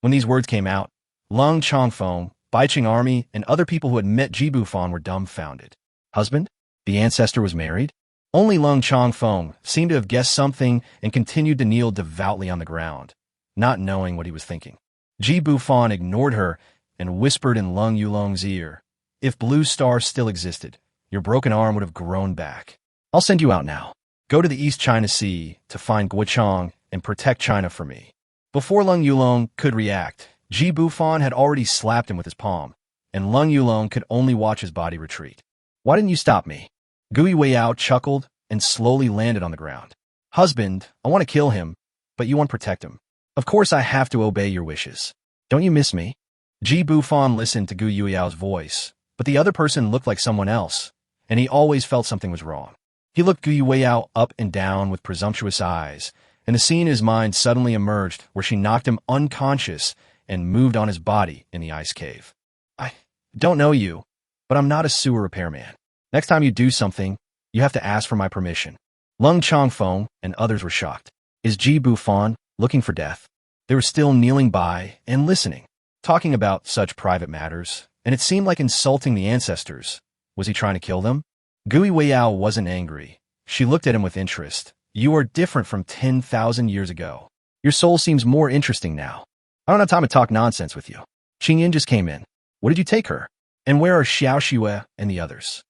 When these words came out, Lung Chongfeng, Baiqing Army, and other people who had met Ji Bufan were dumbfounded. Husband? The ancestor was married? Only Lung Chongfeng seemed to have guessed something and continued to kneel devoutly on the ground, not knowing what he was thinking. Ji Bufan ignored her and whispered in Lung Yulong's ear, if Blue Star still existed, your broken arm would have grown back. I'll send you out now. Go to the East China Sea to find Guochang and protect China for me. Before Lung Yulong could react, Ji Bufan had already slapped him with his palm, and Lung Yulong could only watch his body retreat. Why didn't you stop me? Gu Yuiao chuckled and slowly landed on the ground. Husband, I want to kill him, but you want to protect him. Of course I have to obey your wishes. Don't you miss me? Ji Bufan listened to Gu Yuiao's voice, but the other person looked like someone else, and he always felt something was wrong. He looked Gu Yuiao up and down with presumptuous eyes, and the scene in his mind suddenly emerged where she knocked him unconscious and moved on his body in the ice cave. I don't know you, but I'm not a sewer repairman. Next time you do something, you have to ask for my permission. Lung Chongfeng and others were shocked. Is Ji Bufan looking for death? They were still kneeling by and listening, talking about such private matters, and it seemed like insulting the ancestors. Was he trying to kill them? Gu Yuiao wasn't angry. She looked at him with interest. You are different from 10,000 years ago. Your soul seems more interesting now. I don't have time to talk nonsense with you. Qingyan just came in. What did you take her? And where are Xiao Xue and the others?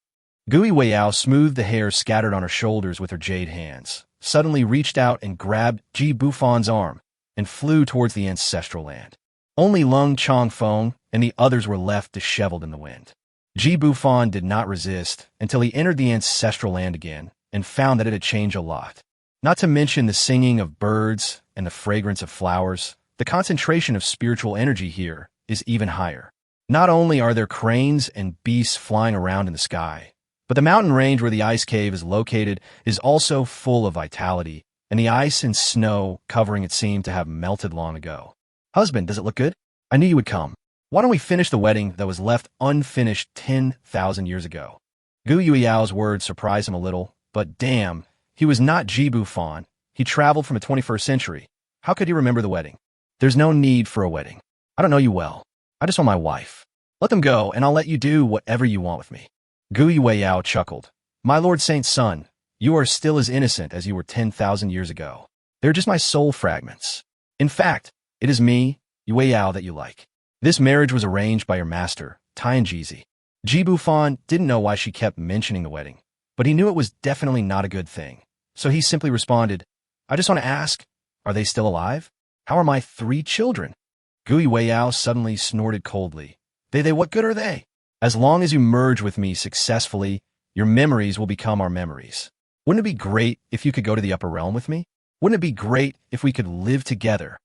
Gu Yuiao smoothed the hair scattered on her shoulders with her jade hands, suddenly reached out and grabbed Ji Bufan's arm, and flew towards the ancestral land. Only Lung Chongfeng and the others were left disheveled in the wind. Ji Bufan did not resist until he entered the ancestral land again and found that it had changed a lot. Not to mention the singing of birds and the fragrance of flowers, the concentration of spiritual energy here is even higher. Not only are there cranes and beasts flying around in the sky, but the mountain range where the ice cave is located is also full of vitality, and the ice and snow covering it seem to have melted long ago. Husband, does it look good? I knew you would come. Why don't we finish the wedding that was left unfinished 10,000 years ago? Gu Yuiao's words surprised him a little, but damn, he was not Ji Bufan. He traveled from the 21st century. How could he remember the wedding? There's no need for a wedding. I don't know you well. I just want my wife. Let them go, and I'll let you do whatever you want with me. Gu Yuiao chuckled. My Lord Saint's son, you are still as innocent as you were 10,000 years ago. They're just my soul fragments. In fact, it is me, Yue Yao, that you like. This marriage was arranged by your master, Tianjizi. Ji Bufan didn't know why she kept mentioning the wedding, but he knew it was definitely not a good thing. So he simply responded, I just want to ask, are they still alive? How are my 3 children? Gui Weiyao suddenly snorted coldly. They, what good are they? As long as you merge with me successfully, your memories will become our memories. Wouldn't it be great if you could go to the upper realm with me? Wouldn't it be great if we could live together?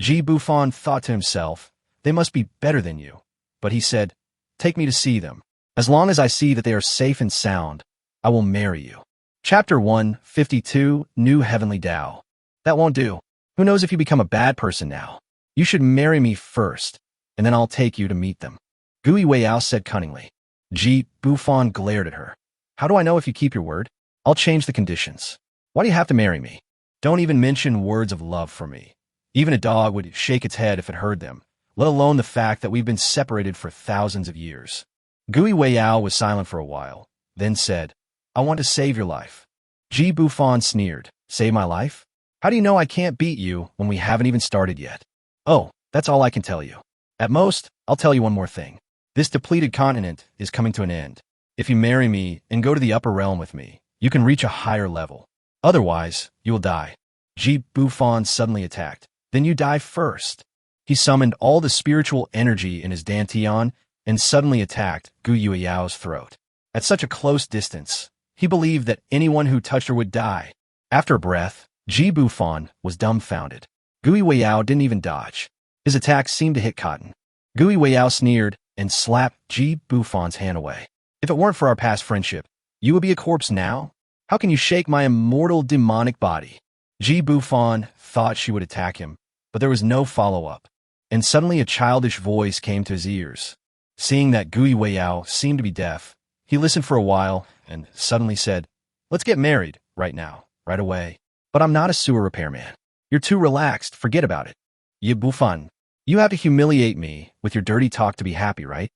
Ji Bufan thought to himself, they must be better than you. But he said, take me to see them. As long as I see that they are safe and sound, I will marry you. Chapter 152, New Heavenly Tao. That won't do. Who knows if you become a bad person now? You should marry me first, and then I'll take you to meet them. Gui Weiyao said cunningly. Ji Bufan glared at her. How do I know if you keep your word? I'll change the conditions. Why do you have to marry me? Don't even mention words of love for me. Even a dog would shake its head if it heard them, let alone the fact that we've been separated for thousands of years. Gui Weiyao was silent for a while, then said, I want to save your life. Ji Bufan sneered. Save my life? How do you know I can't beat you when we haven't even started yet? Oh, that's all I can tell you. At most, I'll tell you one more thing. This depleted continent is coming to an end. If you marry me and go to the upper realm with me, you can reach a higher level. Otherwise, you will die. Ji Bufan suddenly attacked. Then you die first. He summoned all the spiritual energy in his dantian and suddenly attacked Gu Yueyao's throat. At such a close distance, he believed that anyone who touched her would die. After a breath, Ji Bufan was dumbfounded. Gui Weiyao didn't even dodge. His attack seemed to hit cotton. Gui Weiyao sneered and slapped Ji Bufan's hand away. If it weren't for our past friendship, you would be a corpse now? How can you shake my immortal demonic body? Ji Bufan thought she would attack him, but there was no follow-up. And suddenly a childish voice came to his ears. Seeing that Gui Weiyao seemed to be deaf, he listened for a while and suddenly said, let's get married right now, right away. But I'm not a sewer repairman. You're too relaxed, forget about it. Ye Bufan, you have to humiliate me with your dirty talk to be happy, right?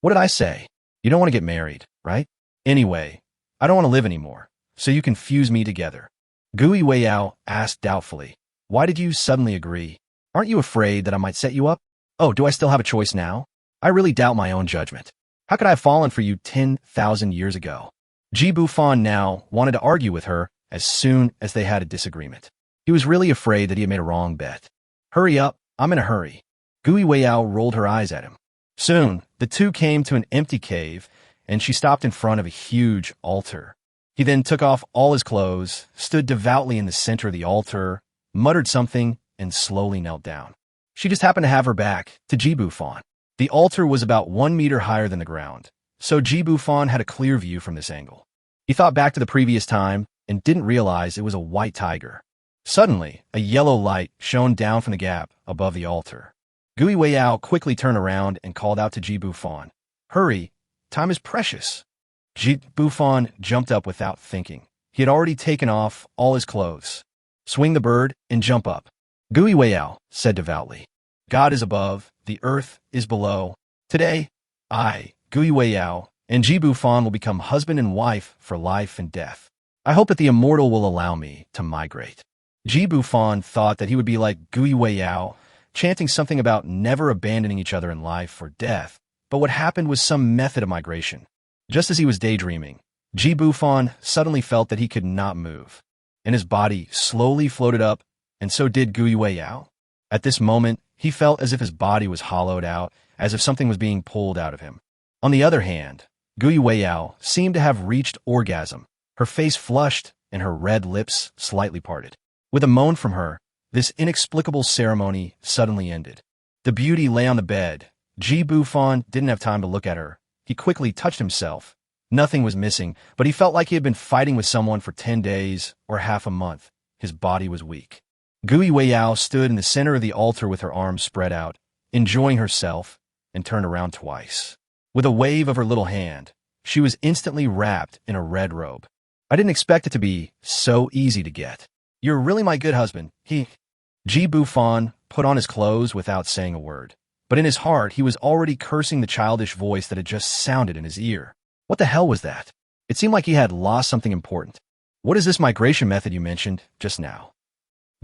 What did I say? You don't want to get married, right? Anyway, I don't want to live anymore, so you can fuse me together. Gui Weiyao asked doubtfully, why did you suddenly agree? Aren't you afraid that I might set you up? Oh, do I still have a choice now? I really doubt my own judgment. How could I have fallen for you 10,000 years ago? Ji Bufan now wanted to argue with her as soon as they had a disagreement. He was really afraid that he had made a wrong bet. Hurry up, I'm in a hurry. Gui Weiyao rolled her eyes at him. Soon, the two came to an empty cave, and she stopped in front of a huge altar. He then took off all his clothes, stood devoutly in the center of the altar, muttered something, and slowly knelt down. She just happened to have her back to Ji Bufan. The altar was about 1 meter higher than the ground, so Ji Bufan had a clear view from this angle. He thought back to the previous time and didn't realize it was a white tiger. Suddenly, a yellow light shone down from the gap above the altar. Gui Weiyao quickly turned around and called out to Ji Bufan. Hurry, time is precious. Ji Bufan jumped up without thinking. He had already taken off all his clothes. Swing the bird and jump up. Gui Weiyao said devoutly. God is above, the earth is below. Today, I, Gui Weiyao, and Ji Bufan will become husband and wife for life and death. I hope that the immortal will allow me to migrate. Ji Bufan thought that he would be like Gui Weiyao, chanting something about never abandoning each other in life or death, but what happened was some method of migration. Just as he was daydreaming, Ji Bufan suddenly felt that he could not move, and his body slowly floated up, and so did Gui Weiyao. At this moment, he felt as if his body was hollowed out, as if something was being pulled out of him. On the other hand, Gui Weiyao seemed to have reached orgasm. Her face flushed, and her red lips slightly parted. With a moan from her, this inexplicable ceremony suddenly ended. The beauty lay on the bed. Ji Bufan didn't have time to look at her. He quickly touched himself. Nothing was missing, but he felt like he had been fighting with someone for 10 days or half a month. His body was weak. Gui Weiyao stood in the center of the altar with her arms spread out, enjoying herself, and turned around twice. With a wave of her little hand, she was instantly wrapped in a red robe. I didn't expect it to be so easy to get. You're really my good husband. Ji Bufan put on his clothes without saying a word. But in his heart, he was already cursing the childish voice that had just sounded in his ear. What the hell was that? It seemed like he had lost something important. What is this migration method you mentioned just now?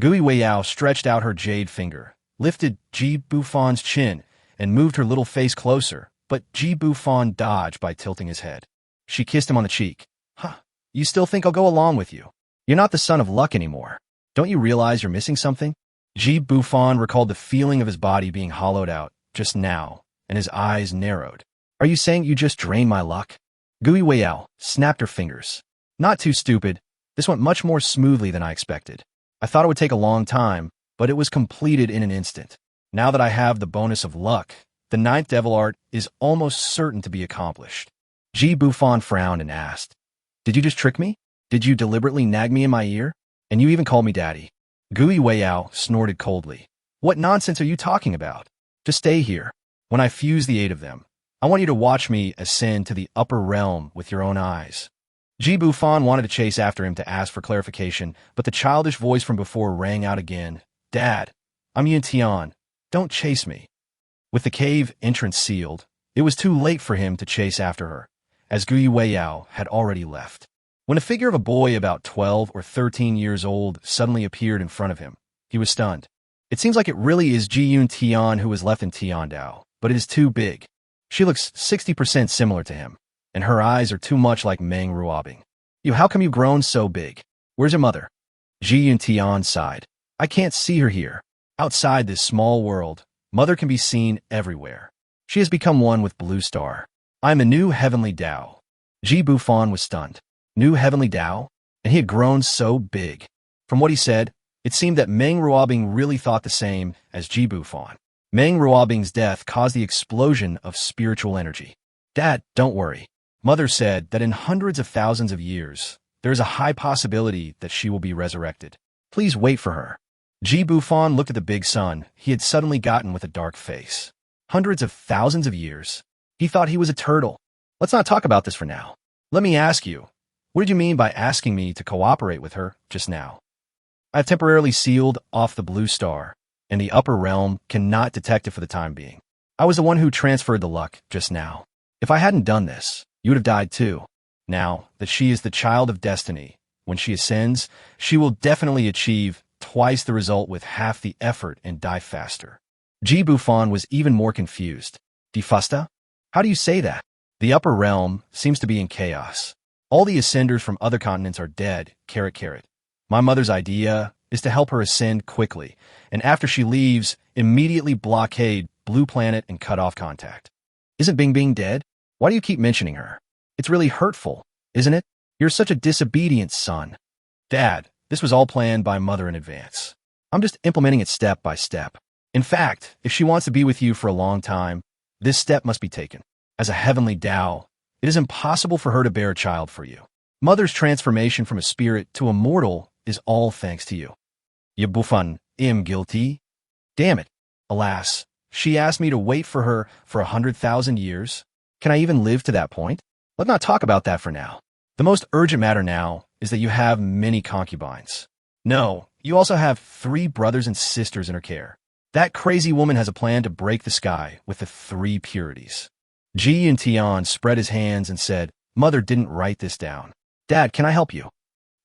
Gui Weiyao stretched out her jade finger, lifted Ji Bufan's chin, and moved her little face closer, but Ji Bufan dodged by tilting his head. She kissed him on the cheek. Huh, you still think I'll go along with you? You're not the son of luck anymore. Don't you realize you're missing something? Ji Bufan recalled the feeling of his body being hollowed out just now, and his eyes narrowed. Are you saying you just drained my luck? Gui Weiyao snapped her fingers. Not too stupid. This went much more smoothly than I expected. I thought it would take a long time, but it was completed in an instant. Now that I have the bonus of luck, the 9th devil art is almost certain to be accomplished. Ji Bufan frowned and asked, Did you just trick me? Did you deliberately nag me in my ear? And you even called me daddy. Gui Weiyao snorted coldly. What nonsense are you talking about? Just stay here. When I fuse the 8 of them, I want you to watch me ascend to the upper realm with your own eyes. Ji Bufan wanted to chase after him to ask for clarification, but the childish voice from before rang out again. Dad, I'm Yun Tian. Don't chase me. With the cave entrance sealed, it was too late for him to chase after her, as Gui Weiyao had already left. When a figure of a boy about 12 or 13 years old suddenly appeared in front of him, he was stunned. It seems like it really is Ji Yun Tian who was left in Tiandao, but it is too big. She looks 60% similar to him, and her eyes are too much like Meng Ruobing. How come you've grown so big? Where's your mother? Ji Yun Tian sighed. I can't see her here. Outside this small world, mother can be seen everywhere. She has become one with Blue Star. I am a new heavenly Tao. Ji Bufan was stunned. New heavenly Tao? And he had grown so big. From what he said, it seemed that Meng Ruobing really thought the same as Ji Bufan. Meng Ruobing's death caused the explosion of spiritual energy. Dad, don't worry. Mother said that in hundreds of thousands of years, there is a high possibility that she will be resurrected. Please wait for her. Ji Bufan looked at the big sun he had suddenly gotten with a dark face. Hundreds of thousands of years? He thought he was a turtle. Let's not talk about this for now. Let me ask you, what did you mean by asking me to cooperate with her just now? I have temporarily sealed off the Blue Star, and the upper realm cannot detect it for the time being. I was the one who transferred the luck just now. If I hadn't done this, you would have died too. Now that she is the child of destiny, when she ascends, she will definitely achieve twice the result with half the effort and die faster. Ji Bufan was even more confused. Defasta? How do you say that? The upper realm seems to be in chaos. All the ascenders from other continents are dead, carrot carrot. My mother's idea is to help her ascend quickly, and after she leaves, immediately blockade Blue Planet and cut off contact. Isn't Bing Bing dead? Why do you keep mentioning her? It's really hurtful, isn't it? You're such a disobedient son. Dad, this was all planned by Mother in advance. I'm just implementing it step by step. In fact, if she wants to be with you for a long time, this step must be taken. As a heavenly Tao, it is impossible for her to bear a child for you. Mother's transformation from a spirit to a mortal is all thanks to you. You Bufan, am guilty? Damn it. Alas, she asked me to wait for her for 100,000 years. Can I even live to that point? Let's not talk about that for now. The most urgent matter now is that you have many concubines. No, you also have 3 brothers and sisters in her care. That crazy woman has a plan to break the sky with the 3 purities. Ji Yun Tian spread his hands and said, Mother didn't write this down. Dad, can I help you?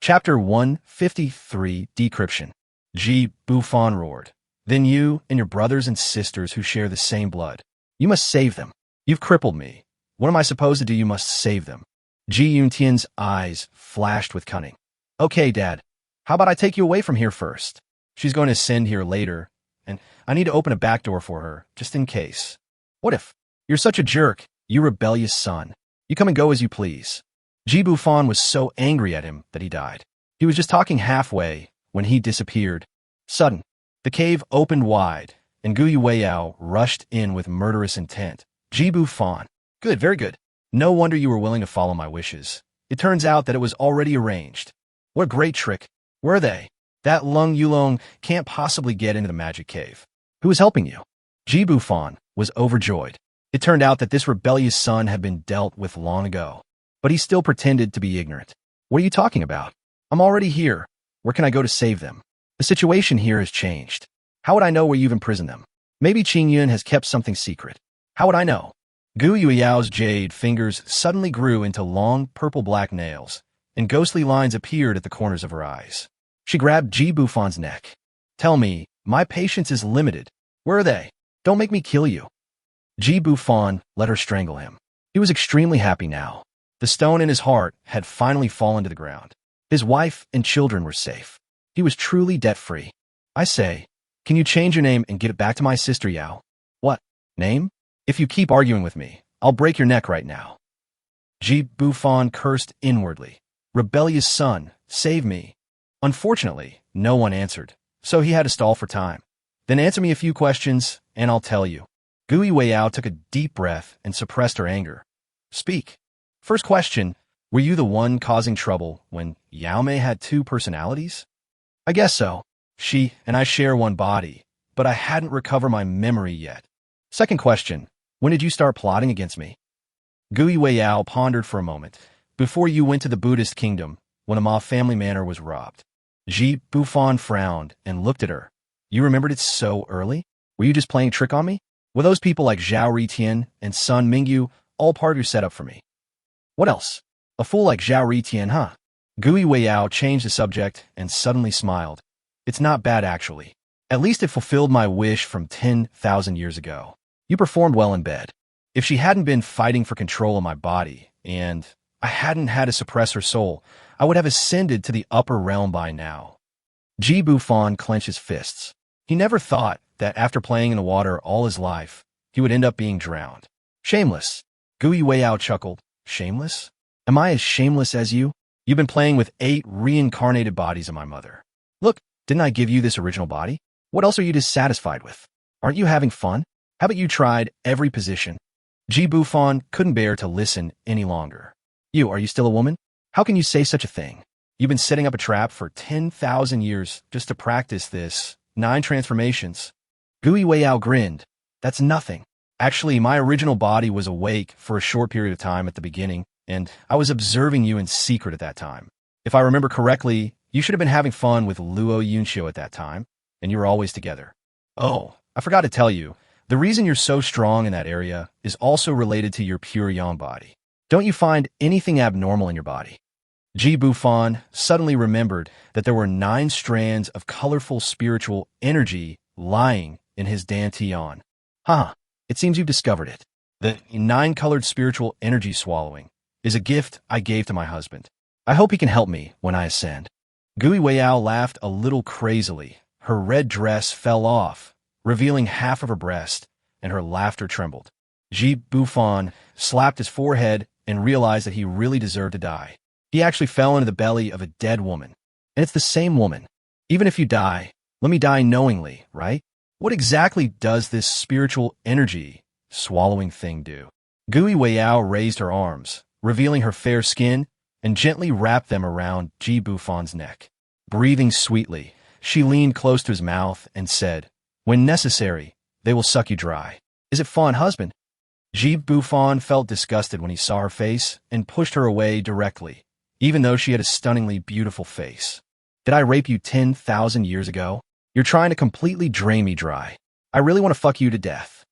Chapter 153, Decryption. Ji Bufan roared. Then you and your brothers and sisters who share the same blood. You must save them. You've crippled me. What am I supposed to do? You must save them. Ji Yun Tian's eyes flashed with cunning. Okay, Dad. How about I take you away from here first? She's going to ascend here later, and I need to open a back door for her, just in case. What if? You're such a jerk, you rebellious son. You come and go as you please. Ji Bufan was so angry at him that he died. He was just talking halfway when he disappeared. Sudden, the cave opened wide, and Gui Weiyao rushed in with murderous intent. Ji Bufan. Good, very good. No wonder you were willing to follow my wishes. It turns out that it was already arranged. What a great trick. Where are they? That Lung Yulong can't possibly get into the magic cave. Who is helping you? Ji Bufan was overjoyed. It turned out that this rebellious son had been dealt with long ago. But he still pretended to be ignorant. What are you talking about? I'm already here. Where can I go to save them? The situation here has changed. How would I know where you've imprisoned them? Maybe Qing Yun has kept something secret. How would I know? Gu Yuyao's jade fingers suddenly grew into long purple-black nails, and ghostly lines appeared at the corners of her eyes. She grabbed Ji Bufan's neck. Tell me, my patience is limited. Where are they? Don't make me kill you. Ji Bufan let her strangle him. He was extremely happy now. The stone in his heart had finally fallen to the ground. His wife and children were safe. He was truly debt-free. I say, can you change your name and get it back to my sister Yao? What? Name? If you keep arguing with me, I'll break your neck right now. Ji Bufan cursed inwardly. Rebellious son, save me. Unfortunately, no one answered, so he had to stall for time. Then answer me a few questions, and I'll tell you. Gui Weiyao took a deep breath and suppressed her anger. Speak. First question, were you the one causing trouble when Yao Mei had two personalities? I guess so. She and I share one body, but I hadn't recovered my memory yet. Second question, when did you start plotting against me? Gui Weiyao pondered for a moment. Before you went to the Buddhist kingdom, when a Ma family manor was robbed. Ji Bufan frowned and looked at her. You remembered it so early? Were you just playing a trick on me? Were those people like Zhao Ritian and Sun Mingyu all part of your setup for me? What else? A fool like Zhao Ritian, huh? Gui Weiyao changed the subject and suddenly smiled. It's not bad, actually. At least it fulfilled my wish from 10,000 years ago. You performed well in bed. If she hadn't been fighting for control of my body, and I hadn't had to suppress her soul, I would have ascended to the upper realm by now. Ji Bufan clenched his fists. He never thought that after playing in the water all his life, he would end up being drowned. Shameless. Gui Weiyao chuckled. Shameless? Am I as shameless as you? You've been playing with 8 reincarnated bodies of my mother. Look, didn't I give you this original body? What else are you dissatisfied with? Aren't you having fun? Haven't you tried every position? Ji Bufan couldn't bear to listen any longer. Are you still a woman? How can you say such a thing? You've been setting up a trap for 10,000 years just to practice this 9 transformations. Gui Weiyao grinned. That's nothing. Actually, my original body was awake for a short period of time at the beginning, and I was observing you in secret at that time. If I remember correctly, you should have been having fun with Luo Yunxiu at that time, and you were always together. Oh, I forgot to tell you, the reason you're so strong in that area is also related to your pure yang body. Don't you find anything abnormal in your body? Ji Bufan suddenly remembered that there were 9 strands of colorful spiritual energy lying in his dantian. It seems you've discovered it. The 9-colored spiritual energy swallowing is a gift I gave to my husband. I hope he can help me when I ascend. Gui Weiyao laughed a little crazily. Her red dress fell off, revealing half of her breast, and her laughter trembled. Ji Bufan slapped his forehead and realized that he really deserved to die. He actually fell into the belly of a dead woman. And it's the same woman. Even if you die, let me die knowingly, right? What exactly does this spiritual energy swallowing thing do? Gui Weiyao raised her arms, revealing her fair skin, and gently wrapped them around Ji Bufan's neck. Breathing sweetly, she leaned close to his mouth and said, when necessary, they will suck you dry. Is it fun, husband? Ji Bufan felt disgusted when he saw her face and pushed her away directly, even though she had a stunningly beautiful face. Did I rape you 10,000 years ago? You're trying to completely drain me dry. I really want to fuck you to death.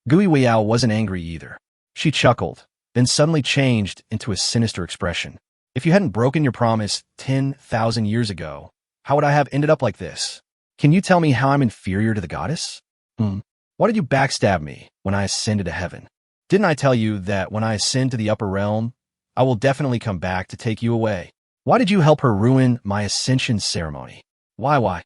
Gui Weiyao wasn't angry either. She chuckled, then suddenly changed into a sinister expression. If you hadn't broken your promise 10,000 years ago, how would I have ended up like this? Can you tell me how I'm inferior to the goddess? Why did you backstab me when I ascended to heaven? Didn't I tell you that when I ascend to the upper realm, I will definitely come back to take you away? Why did you help her ruin my ascension ceremony? Why?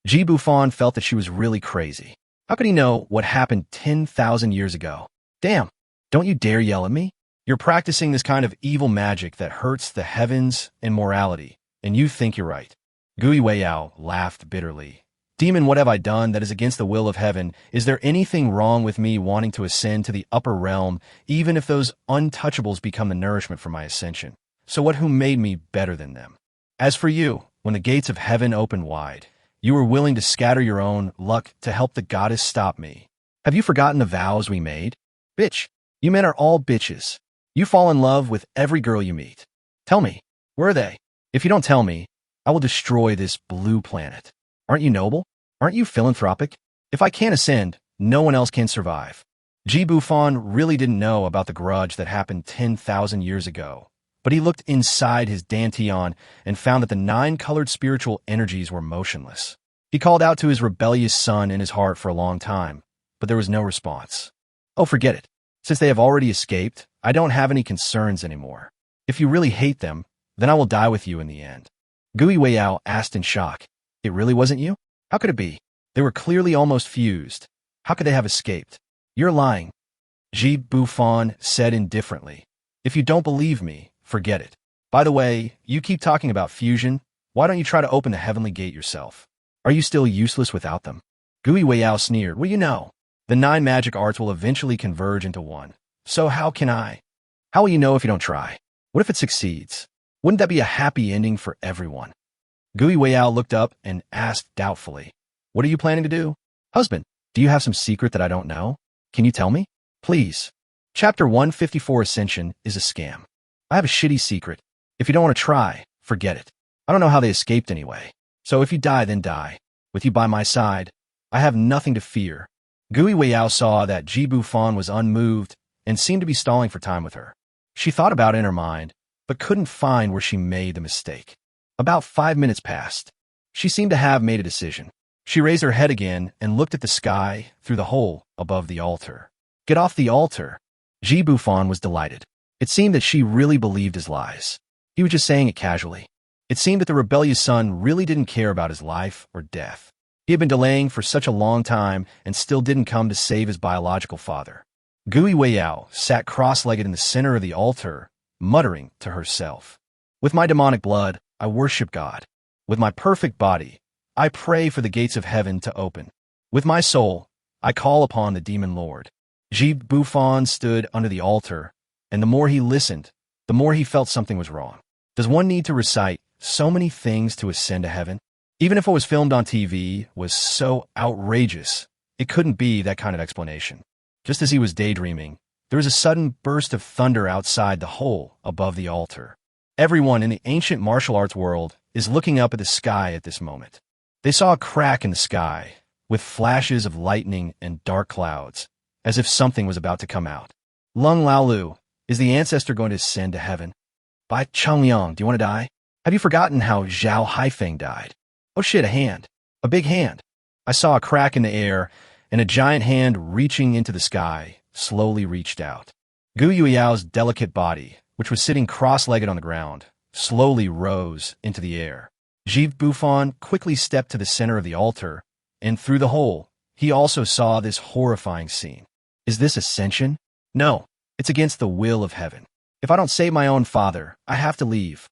Ji Bufan felt that she was really crazy. How could he know what happened 10,000 years ago? Damn, don't you dare yell at me. You're practicing this kind of evil magic that hurts the heavens and morality, and you think you're right. Gui Weiyao laughed bitterly. Demon, what have I done that is against the will of heaven? Is there anything wrong with me wanting to ascend to the upper realm, even if those untouchables become the nourishment for my ascension? So who made me better than them? As for you, when the gates of heaven opened wide, you were willing to scatter your own luck to help the goddess stop me. Have you forgotten the vows we made? Bitch, you men are all bitches. You fall in love with every girl you meet. Tell me, where are they? If you don't tell me, I will destroy this blue planet. Aren't you noble? Aren't you philanthropic? If I can't ascend, no one else can survive. Ji Bufan really didn't know about the grudge that happened 10,000 years ago, but he looked inside his dantian and found that the 9 colored spiritual energies were motionless. He called out to his rebellious son in his heart for a long time, but there was no response. Oh, forget it. Since they have already escaped, I don't have any concerns anymore. If you really hate them, then I will die with you in the end. Gui Weiyao asked in shock. It really wasn't you? How could it be? They were clearly almost fused. How could they have escaped? You're lying. Ji Bufan said indifferently. If you don't believe me, forget it. By the way, you keep talking about fusion. Why don't you try to open the heavenly gate yourself? Are you still useless without them? Gui Weiyao sneered. Well, you know, the 9 magic arts will eventually converge into one. So how can I? How will you know if you don't try? What if it succeeds? Wouldn't that be a happy ending for everyone? Gui Weiyao looked up and asked doubtfully. What are you planning to do? Husband, do you have some secret that I don't know? Can you tell me? Please. Chapter 154 Ascension is a scam. I have a shitty secret. If you don't want to try, forget it. I don't know how they escaped anyway. So if you die, then die. With you by my side, I have nothing to fear. Gui Weiyao saw that Ji Bufan was unmoved and seemed to be stalling for time with her. She thought about it in her mind, but couldn't find where she made the mistake. About 5 minutes passed. She seemed to have made a decision. She raised her head again and looked at the sky through the hole above the altar. Get off the altar. Ji Bufan was delighted. It seemed that she really believed his lies. He was just saying it casually. It seemed that the rebellious son really didn't care about his life or death. He had been delaying for such a long time and still didn't come to save his biological father. Gui Weiyao sat cross-legged in the center of the altar, muttering to herself. With my demonic blood, I worship God. With my perfect body, I pray for the gates of heaven to open. With my soul, I call upon the demon lord. Ji Bufan stood under the altar, and the more he listened, the more he felt something was wrong. Does one need to recite so many things to ascend to heaven? Even if what was filmed on TV was so outrageous, it couldn't be that kind of explanation. Just as he was daydreaming, there was a sudden burst of thunder outside the hole above the altar. Everyone in the ancient martial arts world is looking up at the sky at this moment. They saw a crack in the sky, with flashes of lightning and dark clouds, as if something was about to come out. Lung Laolu, is the ancestor going to ascend to heaven? Bai Changliang, do you want to die? Have you forgotten how Zhao Haifeng died? Oh shit, a hand. A big hand. I saw a crack in the air, and a giant hand reaching into the sky slowly reached out. Gu Yuyao's delicate body, which was sitting cross-legged on the ground, slowly rose into the air. Ji Bufan quickly stepped to the center of the altar, and through the hole, he also saw this horrifying scene. Is this ascension? No, it's against the will of heaven. If I don't save my own father, I have to leave.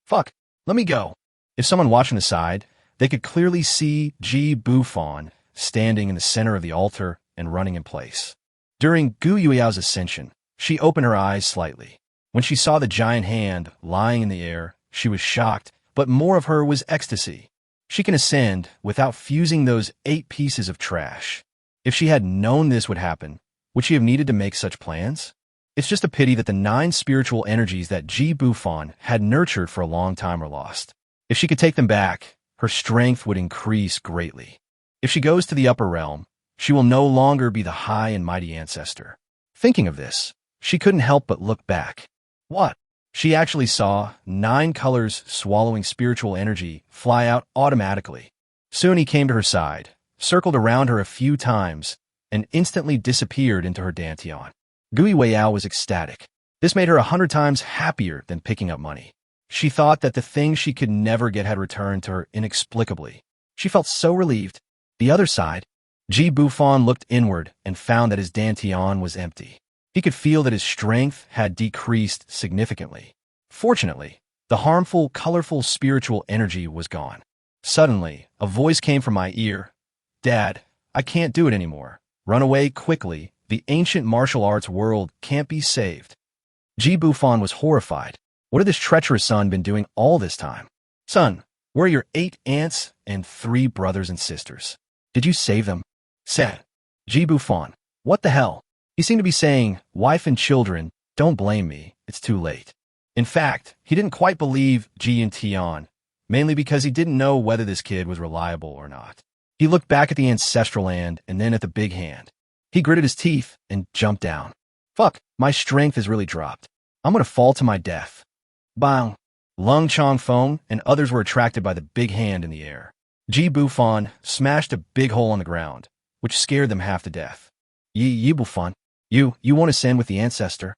Fuck, let me go. If someone watching the side, they could clearly see Ji Bufan standing in the center of the altar and running in place. During Gu Yuyao's ascension, she opened her eyes slightly. When she saw the giant hand lying in the air, she was shocked, but more of her was ecstasy. She can ascend without fusing those 8 pieces of trash. If she had known this would happen, would she have needed to make such plans? It's just a pity that the 9 spiritual energies that Ji Bufan had nurtured for a long time are lost. If she could take them back, her strength would increase greatly. If she goes to the upper realm, she will no longer be the high and mighty ancestor. Thinking of this, she couldn't help but look back. What? She actually saw 9 colors swallowing spiritual energy fly out automatically. Soon he came to her side, circled around her a few times, and instantly disappeared into her dantian. Gui Weiyao was ecstatic. This made her 100 times happier than picking up money. She thought that the thing she could never get had returned to her inexplicably. She felt so relieved. The other side, Ji Bufan looked inward and found that his dantian was empty. He could feel that his strength had decreased significantly. Fortunately, the harmful, colorful spiritual energy was gone. Suddenly, a voice came from my ear. Dad, I can't do it anymore. Run away quickly. The ancient martial arts world can't be saved. Ji Bufan was horrified. What had this treacherous son been doing all this time? Son, where are your 8 aunts and 3 brothers and sisters? Did you save them? Said Ji Bufan. What the hell? He seemed to be saying, wife and children, don't blame me, it's too late. In fact, he didn't quite believe Ji and Tian, mainly because he didn't know whether this kid was reliable or not. He looked back at the ancestral land and then at the big hand. He gritted his teeth and jumped down. Fuck, my strength has really dropped. I'm gonna fall to my death. Bang! Lung Chongfeng and others were attracted by the big hand in the air. Ji Bufan smashed a big hole on the ground, which scared them half to death. Yi Bufan, you want to send with the ancestor?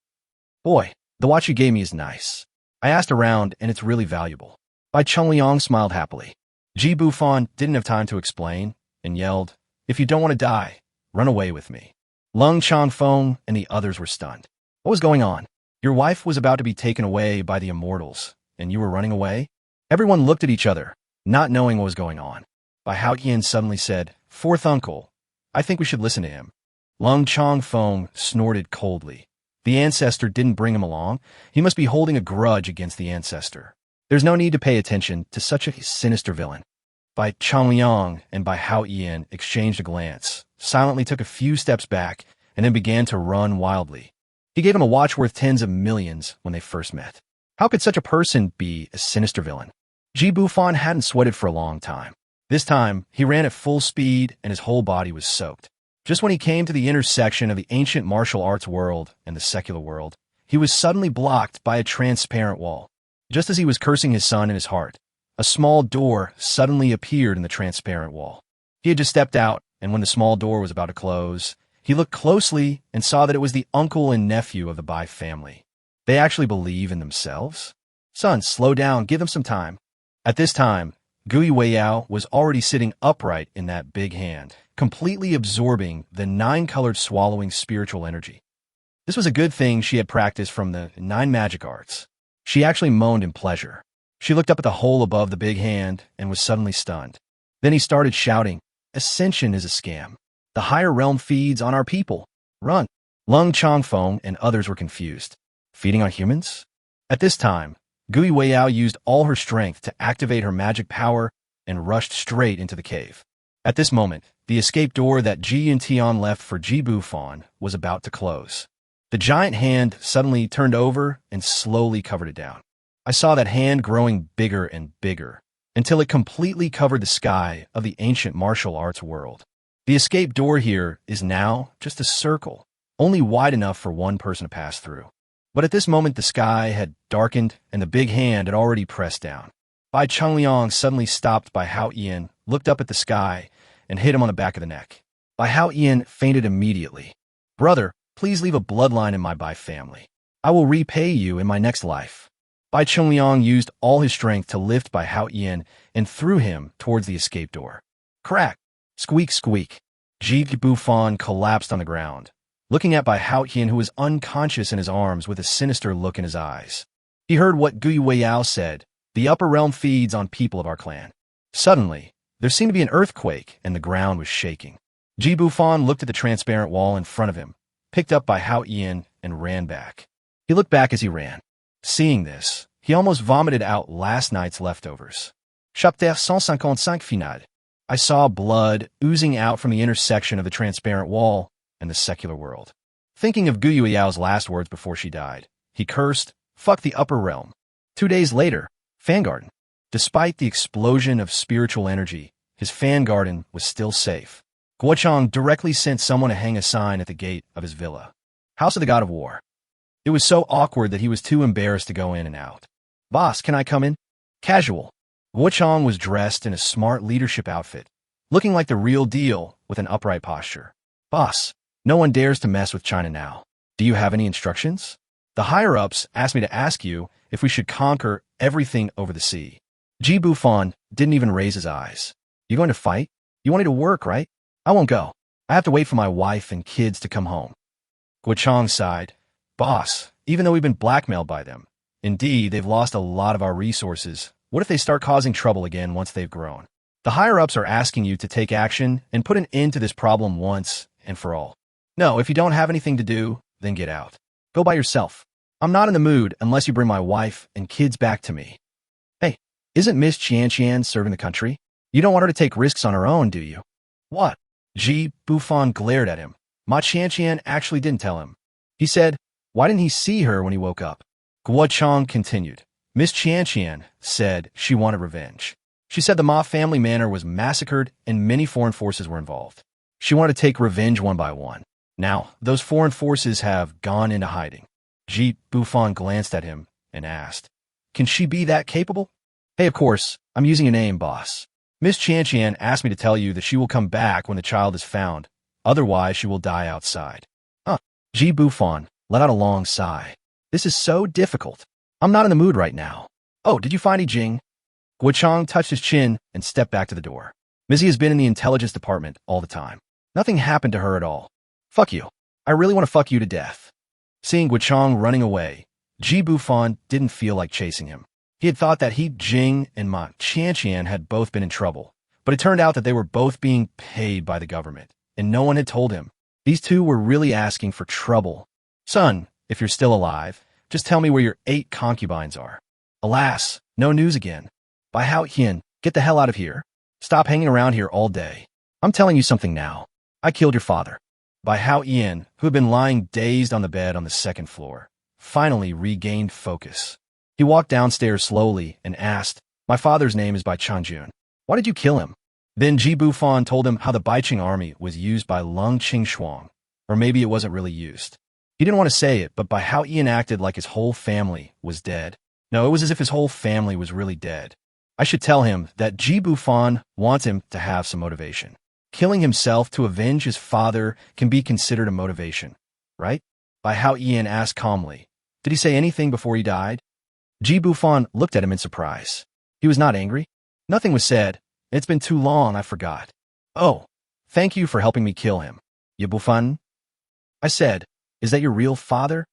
Boy, the watch you gave me is nice. I asked around and it's really valuable. Bai Chungliang smiled happily. Ji Bufan didn't have time to explain and yelled, if you don't want to die, run away with me. Lung Chongfeng and the others were stunned. What was going on? Your wife was about to be taken away by the immortals, and you were running away? Everyone looked at each other, not knowing what was going on. Bai Haotian suddenly said, Fourth uncle, I think we should listen to him. Lung Chongfeng snorted coldly. The ancestor didn't bring him along. He must be holding a grudge against the ancestor. There's no need to pay attention to such a sinister villain. Bai Chongliang and Bai Haotian exchanged a glance, silently took a few steps back, and then began to run wildly. He gave him a watch worth tens of millions when they first met. How could such a person be a sinister villain? Ji Bufan hadn't sweated for a long time. This time, he ran at full speed and his whole body was soaked. Just when he came to the intersection of the ancient martial arts world and the secular world, he was suddenly blocked by a transparent wall. Just as he was cursing his son in his heart, a small door suddenly appeared in the transparent wall. He had just stepped out, and when the small door was about to close, he looked closely and saw that it was the uncle and nephew of the Bai family. They actually believe in themselves? Son, slow down, give them some time. At this time, Gui Weiyao was already sitting upright in that big hand, completely absorbing the 9-colored swallowing spiritual energy. This was a good thing she had practiced from the 9 magic arts. She actually moaned in pleasure. She looked up at the hole above the big hand and was suddenly stunned. Then he started shouting, Ascension is a scam. The higher realm feeds on our people. Run. Lung Chongfeng and others were confused. Feeding on humans? At this time, Gui Weiyao used all her strength to activate her magic power and rushed straight into the cave. At this moment, the escape door that Ji and Tian left for Ji Bufan was about to close. The giant hand suddenly turned over and slowly covered it down. I saw that hand growing bigger and bigger, until it completely covered the sky of the ancient martial arts world. The escape door here is now just a circle, only wide enough for one person to pass through. But at this moment the sky had darkened and the big hand had already pressed down. Bai Chungliang suddenly stopped Bai Haotian, looked up at the sky, and hit him on the back of the neck. Bai Haotian fainted immediately. Brother, please leave a bloodline in my Bai family. I will repay you in my next life. Bai Chungliang used all his strength to lift Bai Haotian and threw him towards the escape door. Crack! Squeak, squeak. Ji Bufan collapsed on the ground, looking at Bai Haotian, who was unconscious in his arms with a sinister look in his eyes. He heard what Gui Weiyao said, the upper realm feeds on people of our clan. Suddenly, there seemed to be an earthquake and the ground was shaking. Ji Bufan looked at the transparent wall in front of him, picked up Bai Haotian and ran back. He looked back as he ran. Seeing this, he almost vomited out last night's leftovers. Chapter 155 final. I saw blood oozing out from the intersection of the transparent wall and the secular world. Thinking of Gui Yao's last words before she died, he cursed, fuck the upper realm. 2 days later, Fan Garden. Despite the explosion of spiritual energy, his fan garden was still safe. Guochang directly sent someone to hang a sign at the gate of his villa. House of the God of War. It was so awkward that he was too embarrassed to go in and out. Boss, can I come in? Casual. Guochang was dressed in a smart leadership outfit, looking like the real deal with an upright posture. Boss, no one dares to mess with China now. Do you have any instructions? The higher-ups asked me to ask you if we should conquer everything over the sea. Ji Bufan didn't even raise his eyes. You going to fight? You wanted to work, right? I won't go. I have to wait for my wife and kids to come home. Guochang sighed. Boss, even though we've been blackmailed by them, indeed, they've lost a lot of our resources. What if they start causing trouble again once they've grown? The higher-ups are asking you to take action and put an end to this problem once and for all. No, if you don't have anything to do, then get out. Go by yourself. I'm not in the mood unless you bring my wife and kids back to me. Hey, isn't Miss Qianqian serving the country? You don't want her to take risks on her own, do you? What? Ji Bufan glared at him. Ma Qianqian actually didn't tell him. He said, why didn't he see her when he woke up? Guochang continued. Miss Qianqian said she wanted revenge. She said the Ma family manor was massacred and many foreign forces were involved. She wanted to take revenge one by one. Now, those foreign forces have gone into hiding. Ji Bufan glanced at him and asked, "Can she be that capable?" "Hey, of course, I'm using a name, boss. Miss Qian asked me to tell you that she will come back when the child is found. Otherwise, she will die outside." Huh. Ji Bufan let out a long sigh. "This is so difficult. I'm not in the mood right now. Oh, did you find Jing?" Guochang touched his chin and stepped back to the door. "Missy has been in the intelligence department all the time. Nothing happened to her at all. Fuck you. I really want to fuck you to death." Seeing Guochang running away, Ji Bufan didn't feel like chasing him. He had thought that Jing and Ma Qian had both been in trouble, but it turned out that they were both being paid by the government, and no one had told him. These two were really asking for trouble. "Son, if you're still alive, just tell me where your 8 concubines are." Alas, no news again. "By Hao Hian, get the hell out of here. Stop hanging around here all day. I'm telling you something now. I killed your father." By Hao Ian, who had been lying dazed on the bed on the 2nd floor, finally regained focus. He walked downstairs slowly and asked, "My father's name is Bai Changjun. Why did you kill him?" Then Ji Bufan told him how the Baiqing army was used by Lung Qingshuang, or maybe it wasn't really used. He didn't want to say it, but Bai Hao Ian acted like his whole family was dead. No, it was as if his whole family was really dead. I should tell him that Ji Bufan wants him to have some motivation. Killing himself to avenge his father can be considered a motivation, right? Bai Hao Ian asked calmly. Did he say anything before he died? Ji Bufan looked at him in surprise. He was not angry. Nothing was said. It's been too long, I forgot. "Oh, thank you for helping me kill him. Ye Bufan?" I said, "Is that your real father?"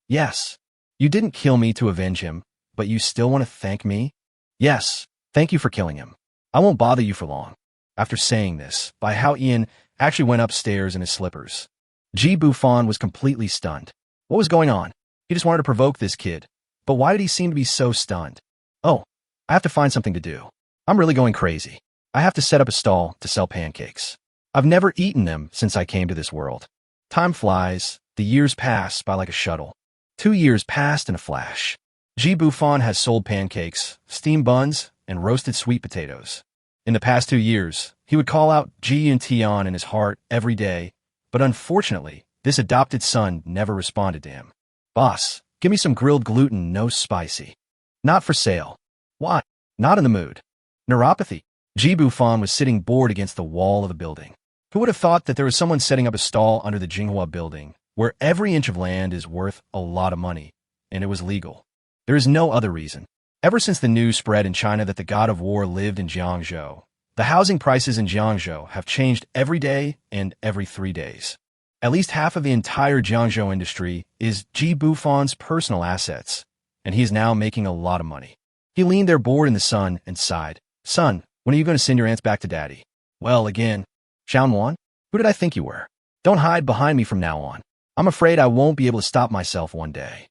"Yes. You didn't kill me to avenge him, but you still want to thank me?" "Yes, thank you for killing him. I won't bother you for long." After saying this, Bai Hao Ian actually went upstairs in his slippers. Ji Bufan was completely stunned. What was going on? He just wanted to provoke this kid. But why did he seem to be so stunned? "Oh, I have to find something to do. I'm really going crazy. I have to set up a stall to sell pancakes. I've never eaten them since I came to this world." Time flies. The years pass by like a shuttle. 2 years passed in a flash. Ji Bufan has sold pancakes, steamed buns, and roasted sweet potatoes. In the past 2 years, he would call out Ji and Tian in his heart every day, but unfortunately, this adopted son never responded to him. "Boss, give me some grilled gluten, no spicy." "Not for sale." "Why?" "Not in the mood." Neuropathy. Ji Bufan was sitting bored against the wall of the building. Who would have thought that there was someone setting up a stall under the Jinghua building, where every inch of land is worth a lot of money, and it was legal? There is no other reason. Ever since the news spread in China that the god of war lived in Jiangzhou, the housing prices in Jiangzhou have changed every day and every 3 days. At least half of the entire Jiangzhou industry is Ji Bufan's personal assets, and he is now making a lot of money. He leaned there bored in the sun and sighed. "Son, when are you going to send your aunts back to daddy?" "Well, again, Xiaonuan, who did I think you were? Don't hide behind me from now on. I'm afraid I won't be able to stop myself one day."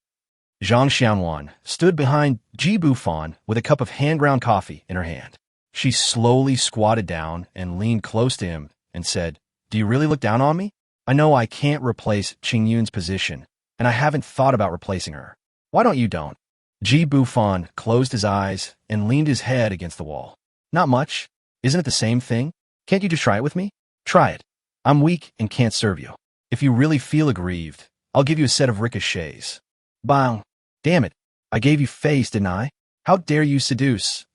Zhang Xiaonuan stood behind Ji Bufan with a cup of hand-ground coffee in her hand. She slowly squatted down and leaned close to him and said, "Do you really look down on me? I know I can't replace Qingyun's position, and I haven't thought about replacing her. Why don't you don't?" Ji Bufan closed his eyes and leaned his head against the wall. "Not much. Isn't it the same thing? Can't you just try it with me? Try it. I'm weak and can't serve you. If you really feel aggrieved, I'll give you a set of ricochets." "Bang. Damn it. I gave you face, didn't I? How dare you seduce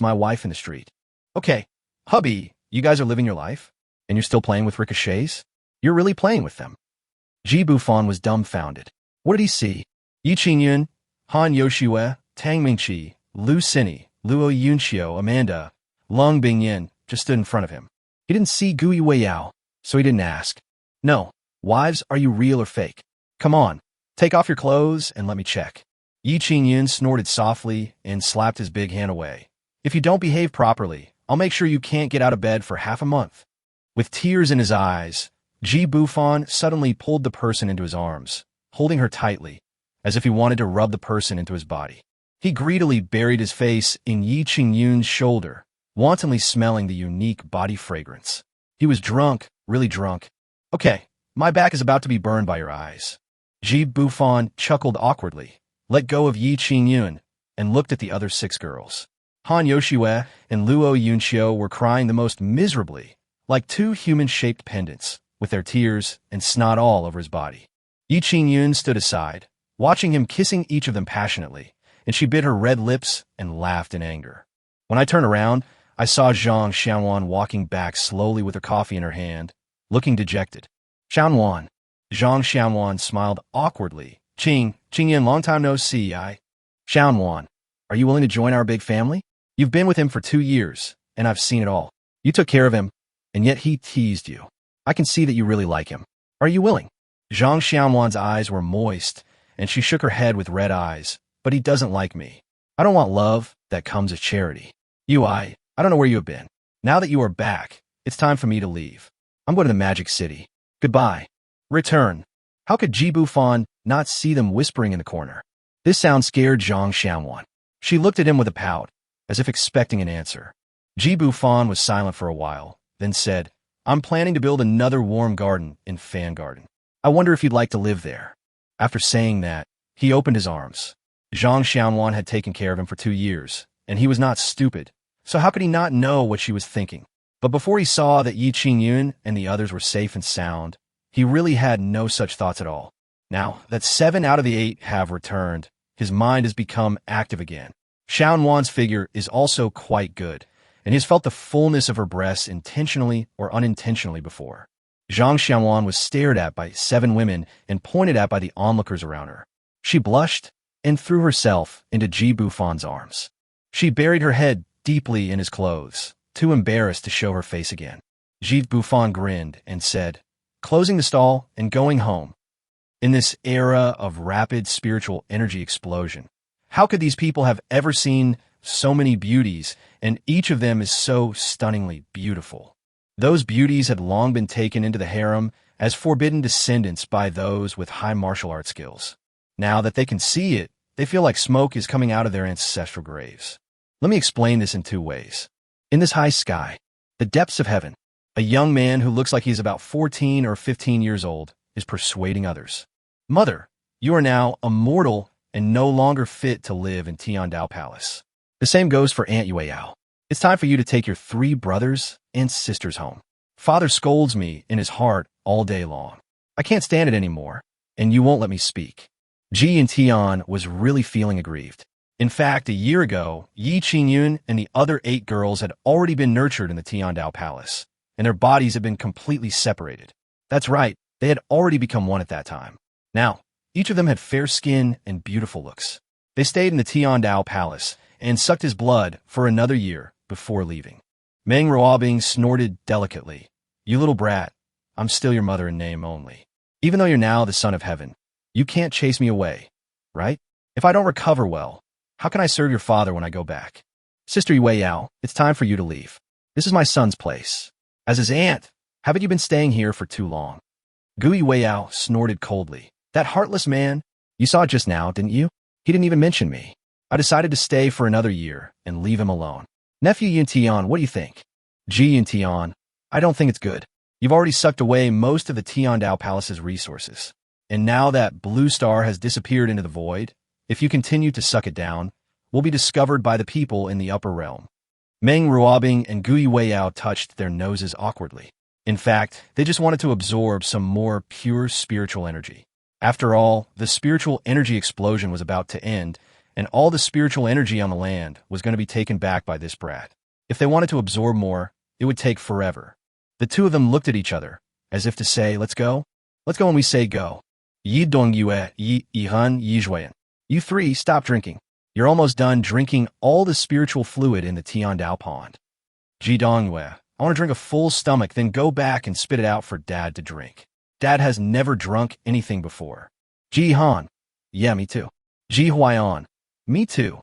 my wife in the street?" "Okay, hubby, you guys are living your life, and you're still playing with ricochets? You're really playing with them." Ji Bufan was dumbfounded. What did he see? Yi Qingyun, Han Yoshue, Tang Mingqi, Lu Sini, Luo Yunxiu, Amanda, Lung Bingyin just stood in front of him. He didn't see Gui Weiyao, so he didn't ask. "No, wives, are you real or fake? Come on, take off your clothes and let me check." Yi Qingyun snorted softly and slapped his big hand away. "If you don't behave properly, I'll make sure you can't get out of bed for half a month." With tears in his eyes, Ji Bufan suddenly pulled the person into his arms, holding her tightly, as if he wanted to rub the person into his body. He greedily buried his face in Yi Qingyun's shoulder, wantonly smelling the unique body fragrance. He was drunk, really drunk. "Okay, my back is about to be burned by your eyes." Ji Bufan chuckled awkwardly, let go of Yi Qingyun, and looked at the other 6 girls. Han Yoshue and Luo Yunxiu were crying the most miserably, like 2 human-shaped pendants, with their tears and snot all over his body. Yi Qingyun stood aside, watching him kissing each of them passionately, and she bit her red lips and laughed in anger. When I turned around, I saw Zhang Xianwan walking back slowly with her coffee in her hand, looking dejected. Xianwan. Zhang Xianwan smiled awkwardly. Qingyan, long time no see, Xianwan, are you willing to join our big family? You've been with him for 2 years, and I've seen it all. You took care of him, and yet he teased you. I can see that you really like him. Are you willing? Zhang Xianwan's eyes were moist, and she shook her head with red eyes. But he doesn't like me. I don't want love that comes as charity. I don't know where you have been. Now that you are back, it's time for me to leave. I'm going to the Magic City. Goodbye. Return. How could Ji Bufan not see them whispering in the corner? This sound scared Zhang Xianwan. She looked at him with a pout, as if expecting an answer. Ji Bufan was silent for a while, then said, I'm planning to build another warm garden in Fan Garden. I wonder if you'd like to live there. After saying that, he opened his arms. Zhang Xianwan had taken care of him for 2 years, and he was not stupid, so how could he not know what she was thinking? But before he saw that Yi Qingyun and the others were safe and sound, he really had no such thoughts at all. Now that 7 out of the 8 have returned, his mind has become active again. Xianwan's figure is also quite good, and he has felt the fullness of her breasts intentionally or unintentionally before. Zhang Xianwan was stared at by 7 women and pointed at by the onlookers around her. She blushed and threw herself into Ji Bufan's arms. She buried her head deeply in his clothes, too embarrassed to show her face again. Ji Bufan grinned and said, closing the stall and going home. In this era of rapid spiritual energy explosion, how could these people have ever seen so many beauties, and each of them is so stunningly beautiful? Those beauties had long been taken into the harem as forbidden descendants by those with high martial art skills. Now that they can see it, they feel like smoke is coming out of their ancestral graves. Let me explain this in 2 ways. In this high sky, the depths of heaven, a young man who looks like he's about 14 or 15 years old is persuading others. Mother, you are now immortal and no longer fit to live in Tiandao Palace. The same goes for Aunt Yueyao. It's time for you to take your 3 brothers and sisters home. Father scolds me in his heart all day long. I can't stand it anymore, and you won't let me speak. Ji and Tian was really feeling aggrieved. In fact, a year ago, Yi Qingyun and the other 8 girls had already been nurtured in the Tiandao Palace, and their bodies had been completely separated. That's right, they had already become one at that time. Now, each of them had fair skin and beautiful looks. They stayed in the Tiandao Palace and sucked his blood for another year before leaving. Meng Ruobing snorted delicately. You little brat, I'm still your mother in name only. Even though you're now the son of heaven, you can't chase me away, right? If I don't recover well, how can I serve your father when I go back? Sister Yueyao, it's time for you to leave. This is my son's place. As his aunt, haven't you been staying here for too long? Gu Yueyao snorted coldly. That heartless man, you saw just now, didn't you? He didn't even mention me. I decided to stay for another year and leave him alone. Nephew Yin Tian, what do you think? Ji Yin Tian, I don't think it's good. You've already sucked away most of the Tiandao Palace's resources. And now that Blue Star has disappeared into the void, if you continue to suck it down, we'll be discovered by the people in the upper realm. Meng Ruobing and Gu Yueyao touched their noses awkwardly. In fact, they just wanted to absorb some more pure spiritual energy. After all, the spiritual energy explosion was about to end, and all the spiritual energy on the land was going to be taken back by this brat. If they wanted to absorb more, it would take forever. The 2 of them looked at each other, as if to say, let's go? Let's go when we say go. Yi Dong Yue, Yi Han Yi Zhuan. You 3, stop drinking. You're almost done drinking all the spiritual fluid in the Tiandao pond. Ji Dong Yue, I want to drink a full stomach, then go back and spit it out for Dad to drink. Dad has never drunk anything before. Ji Han, yeah, me too. Ji Huaian, me too.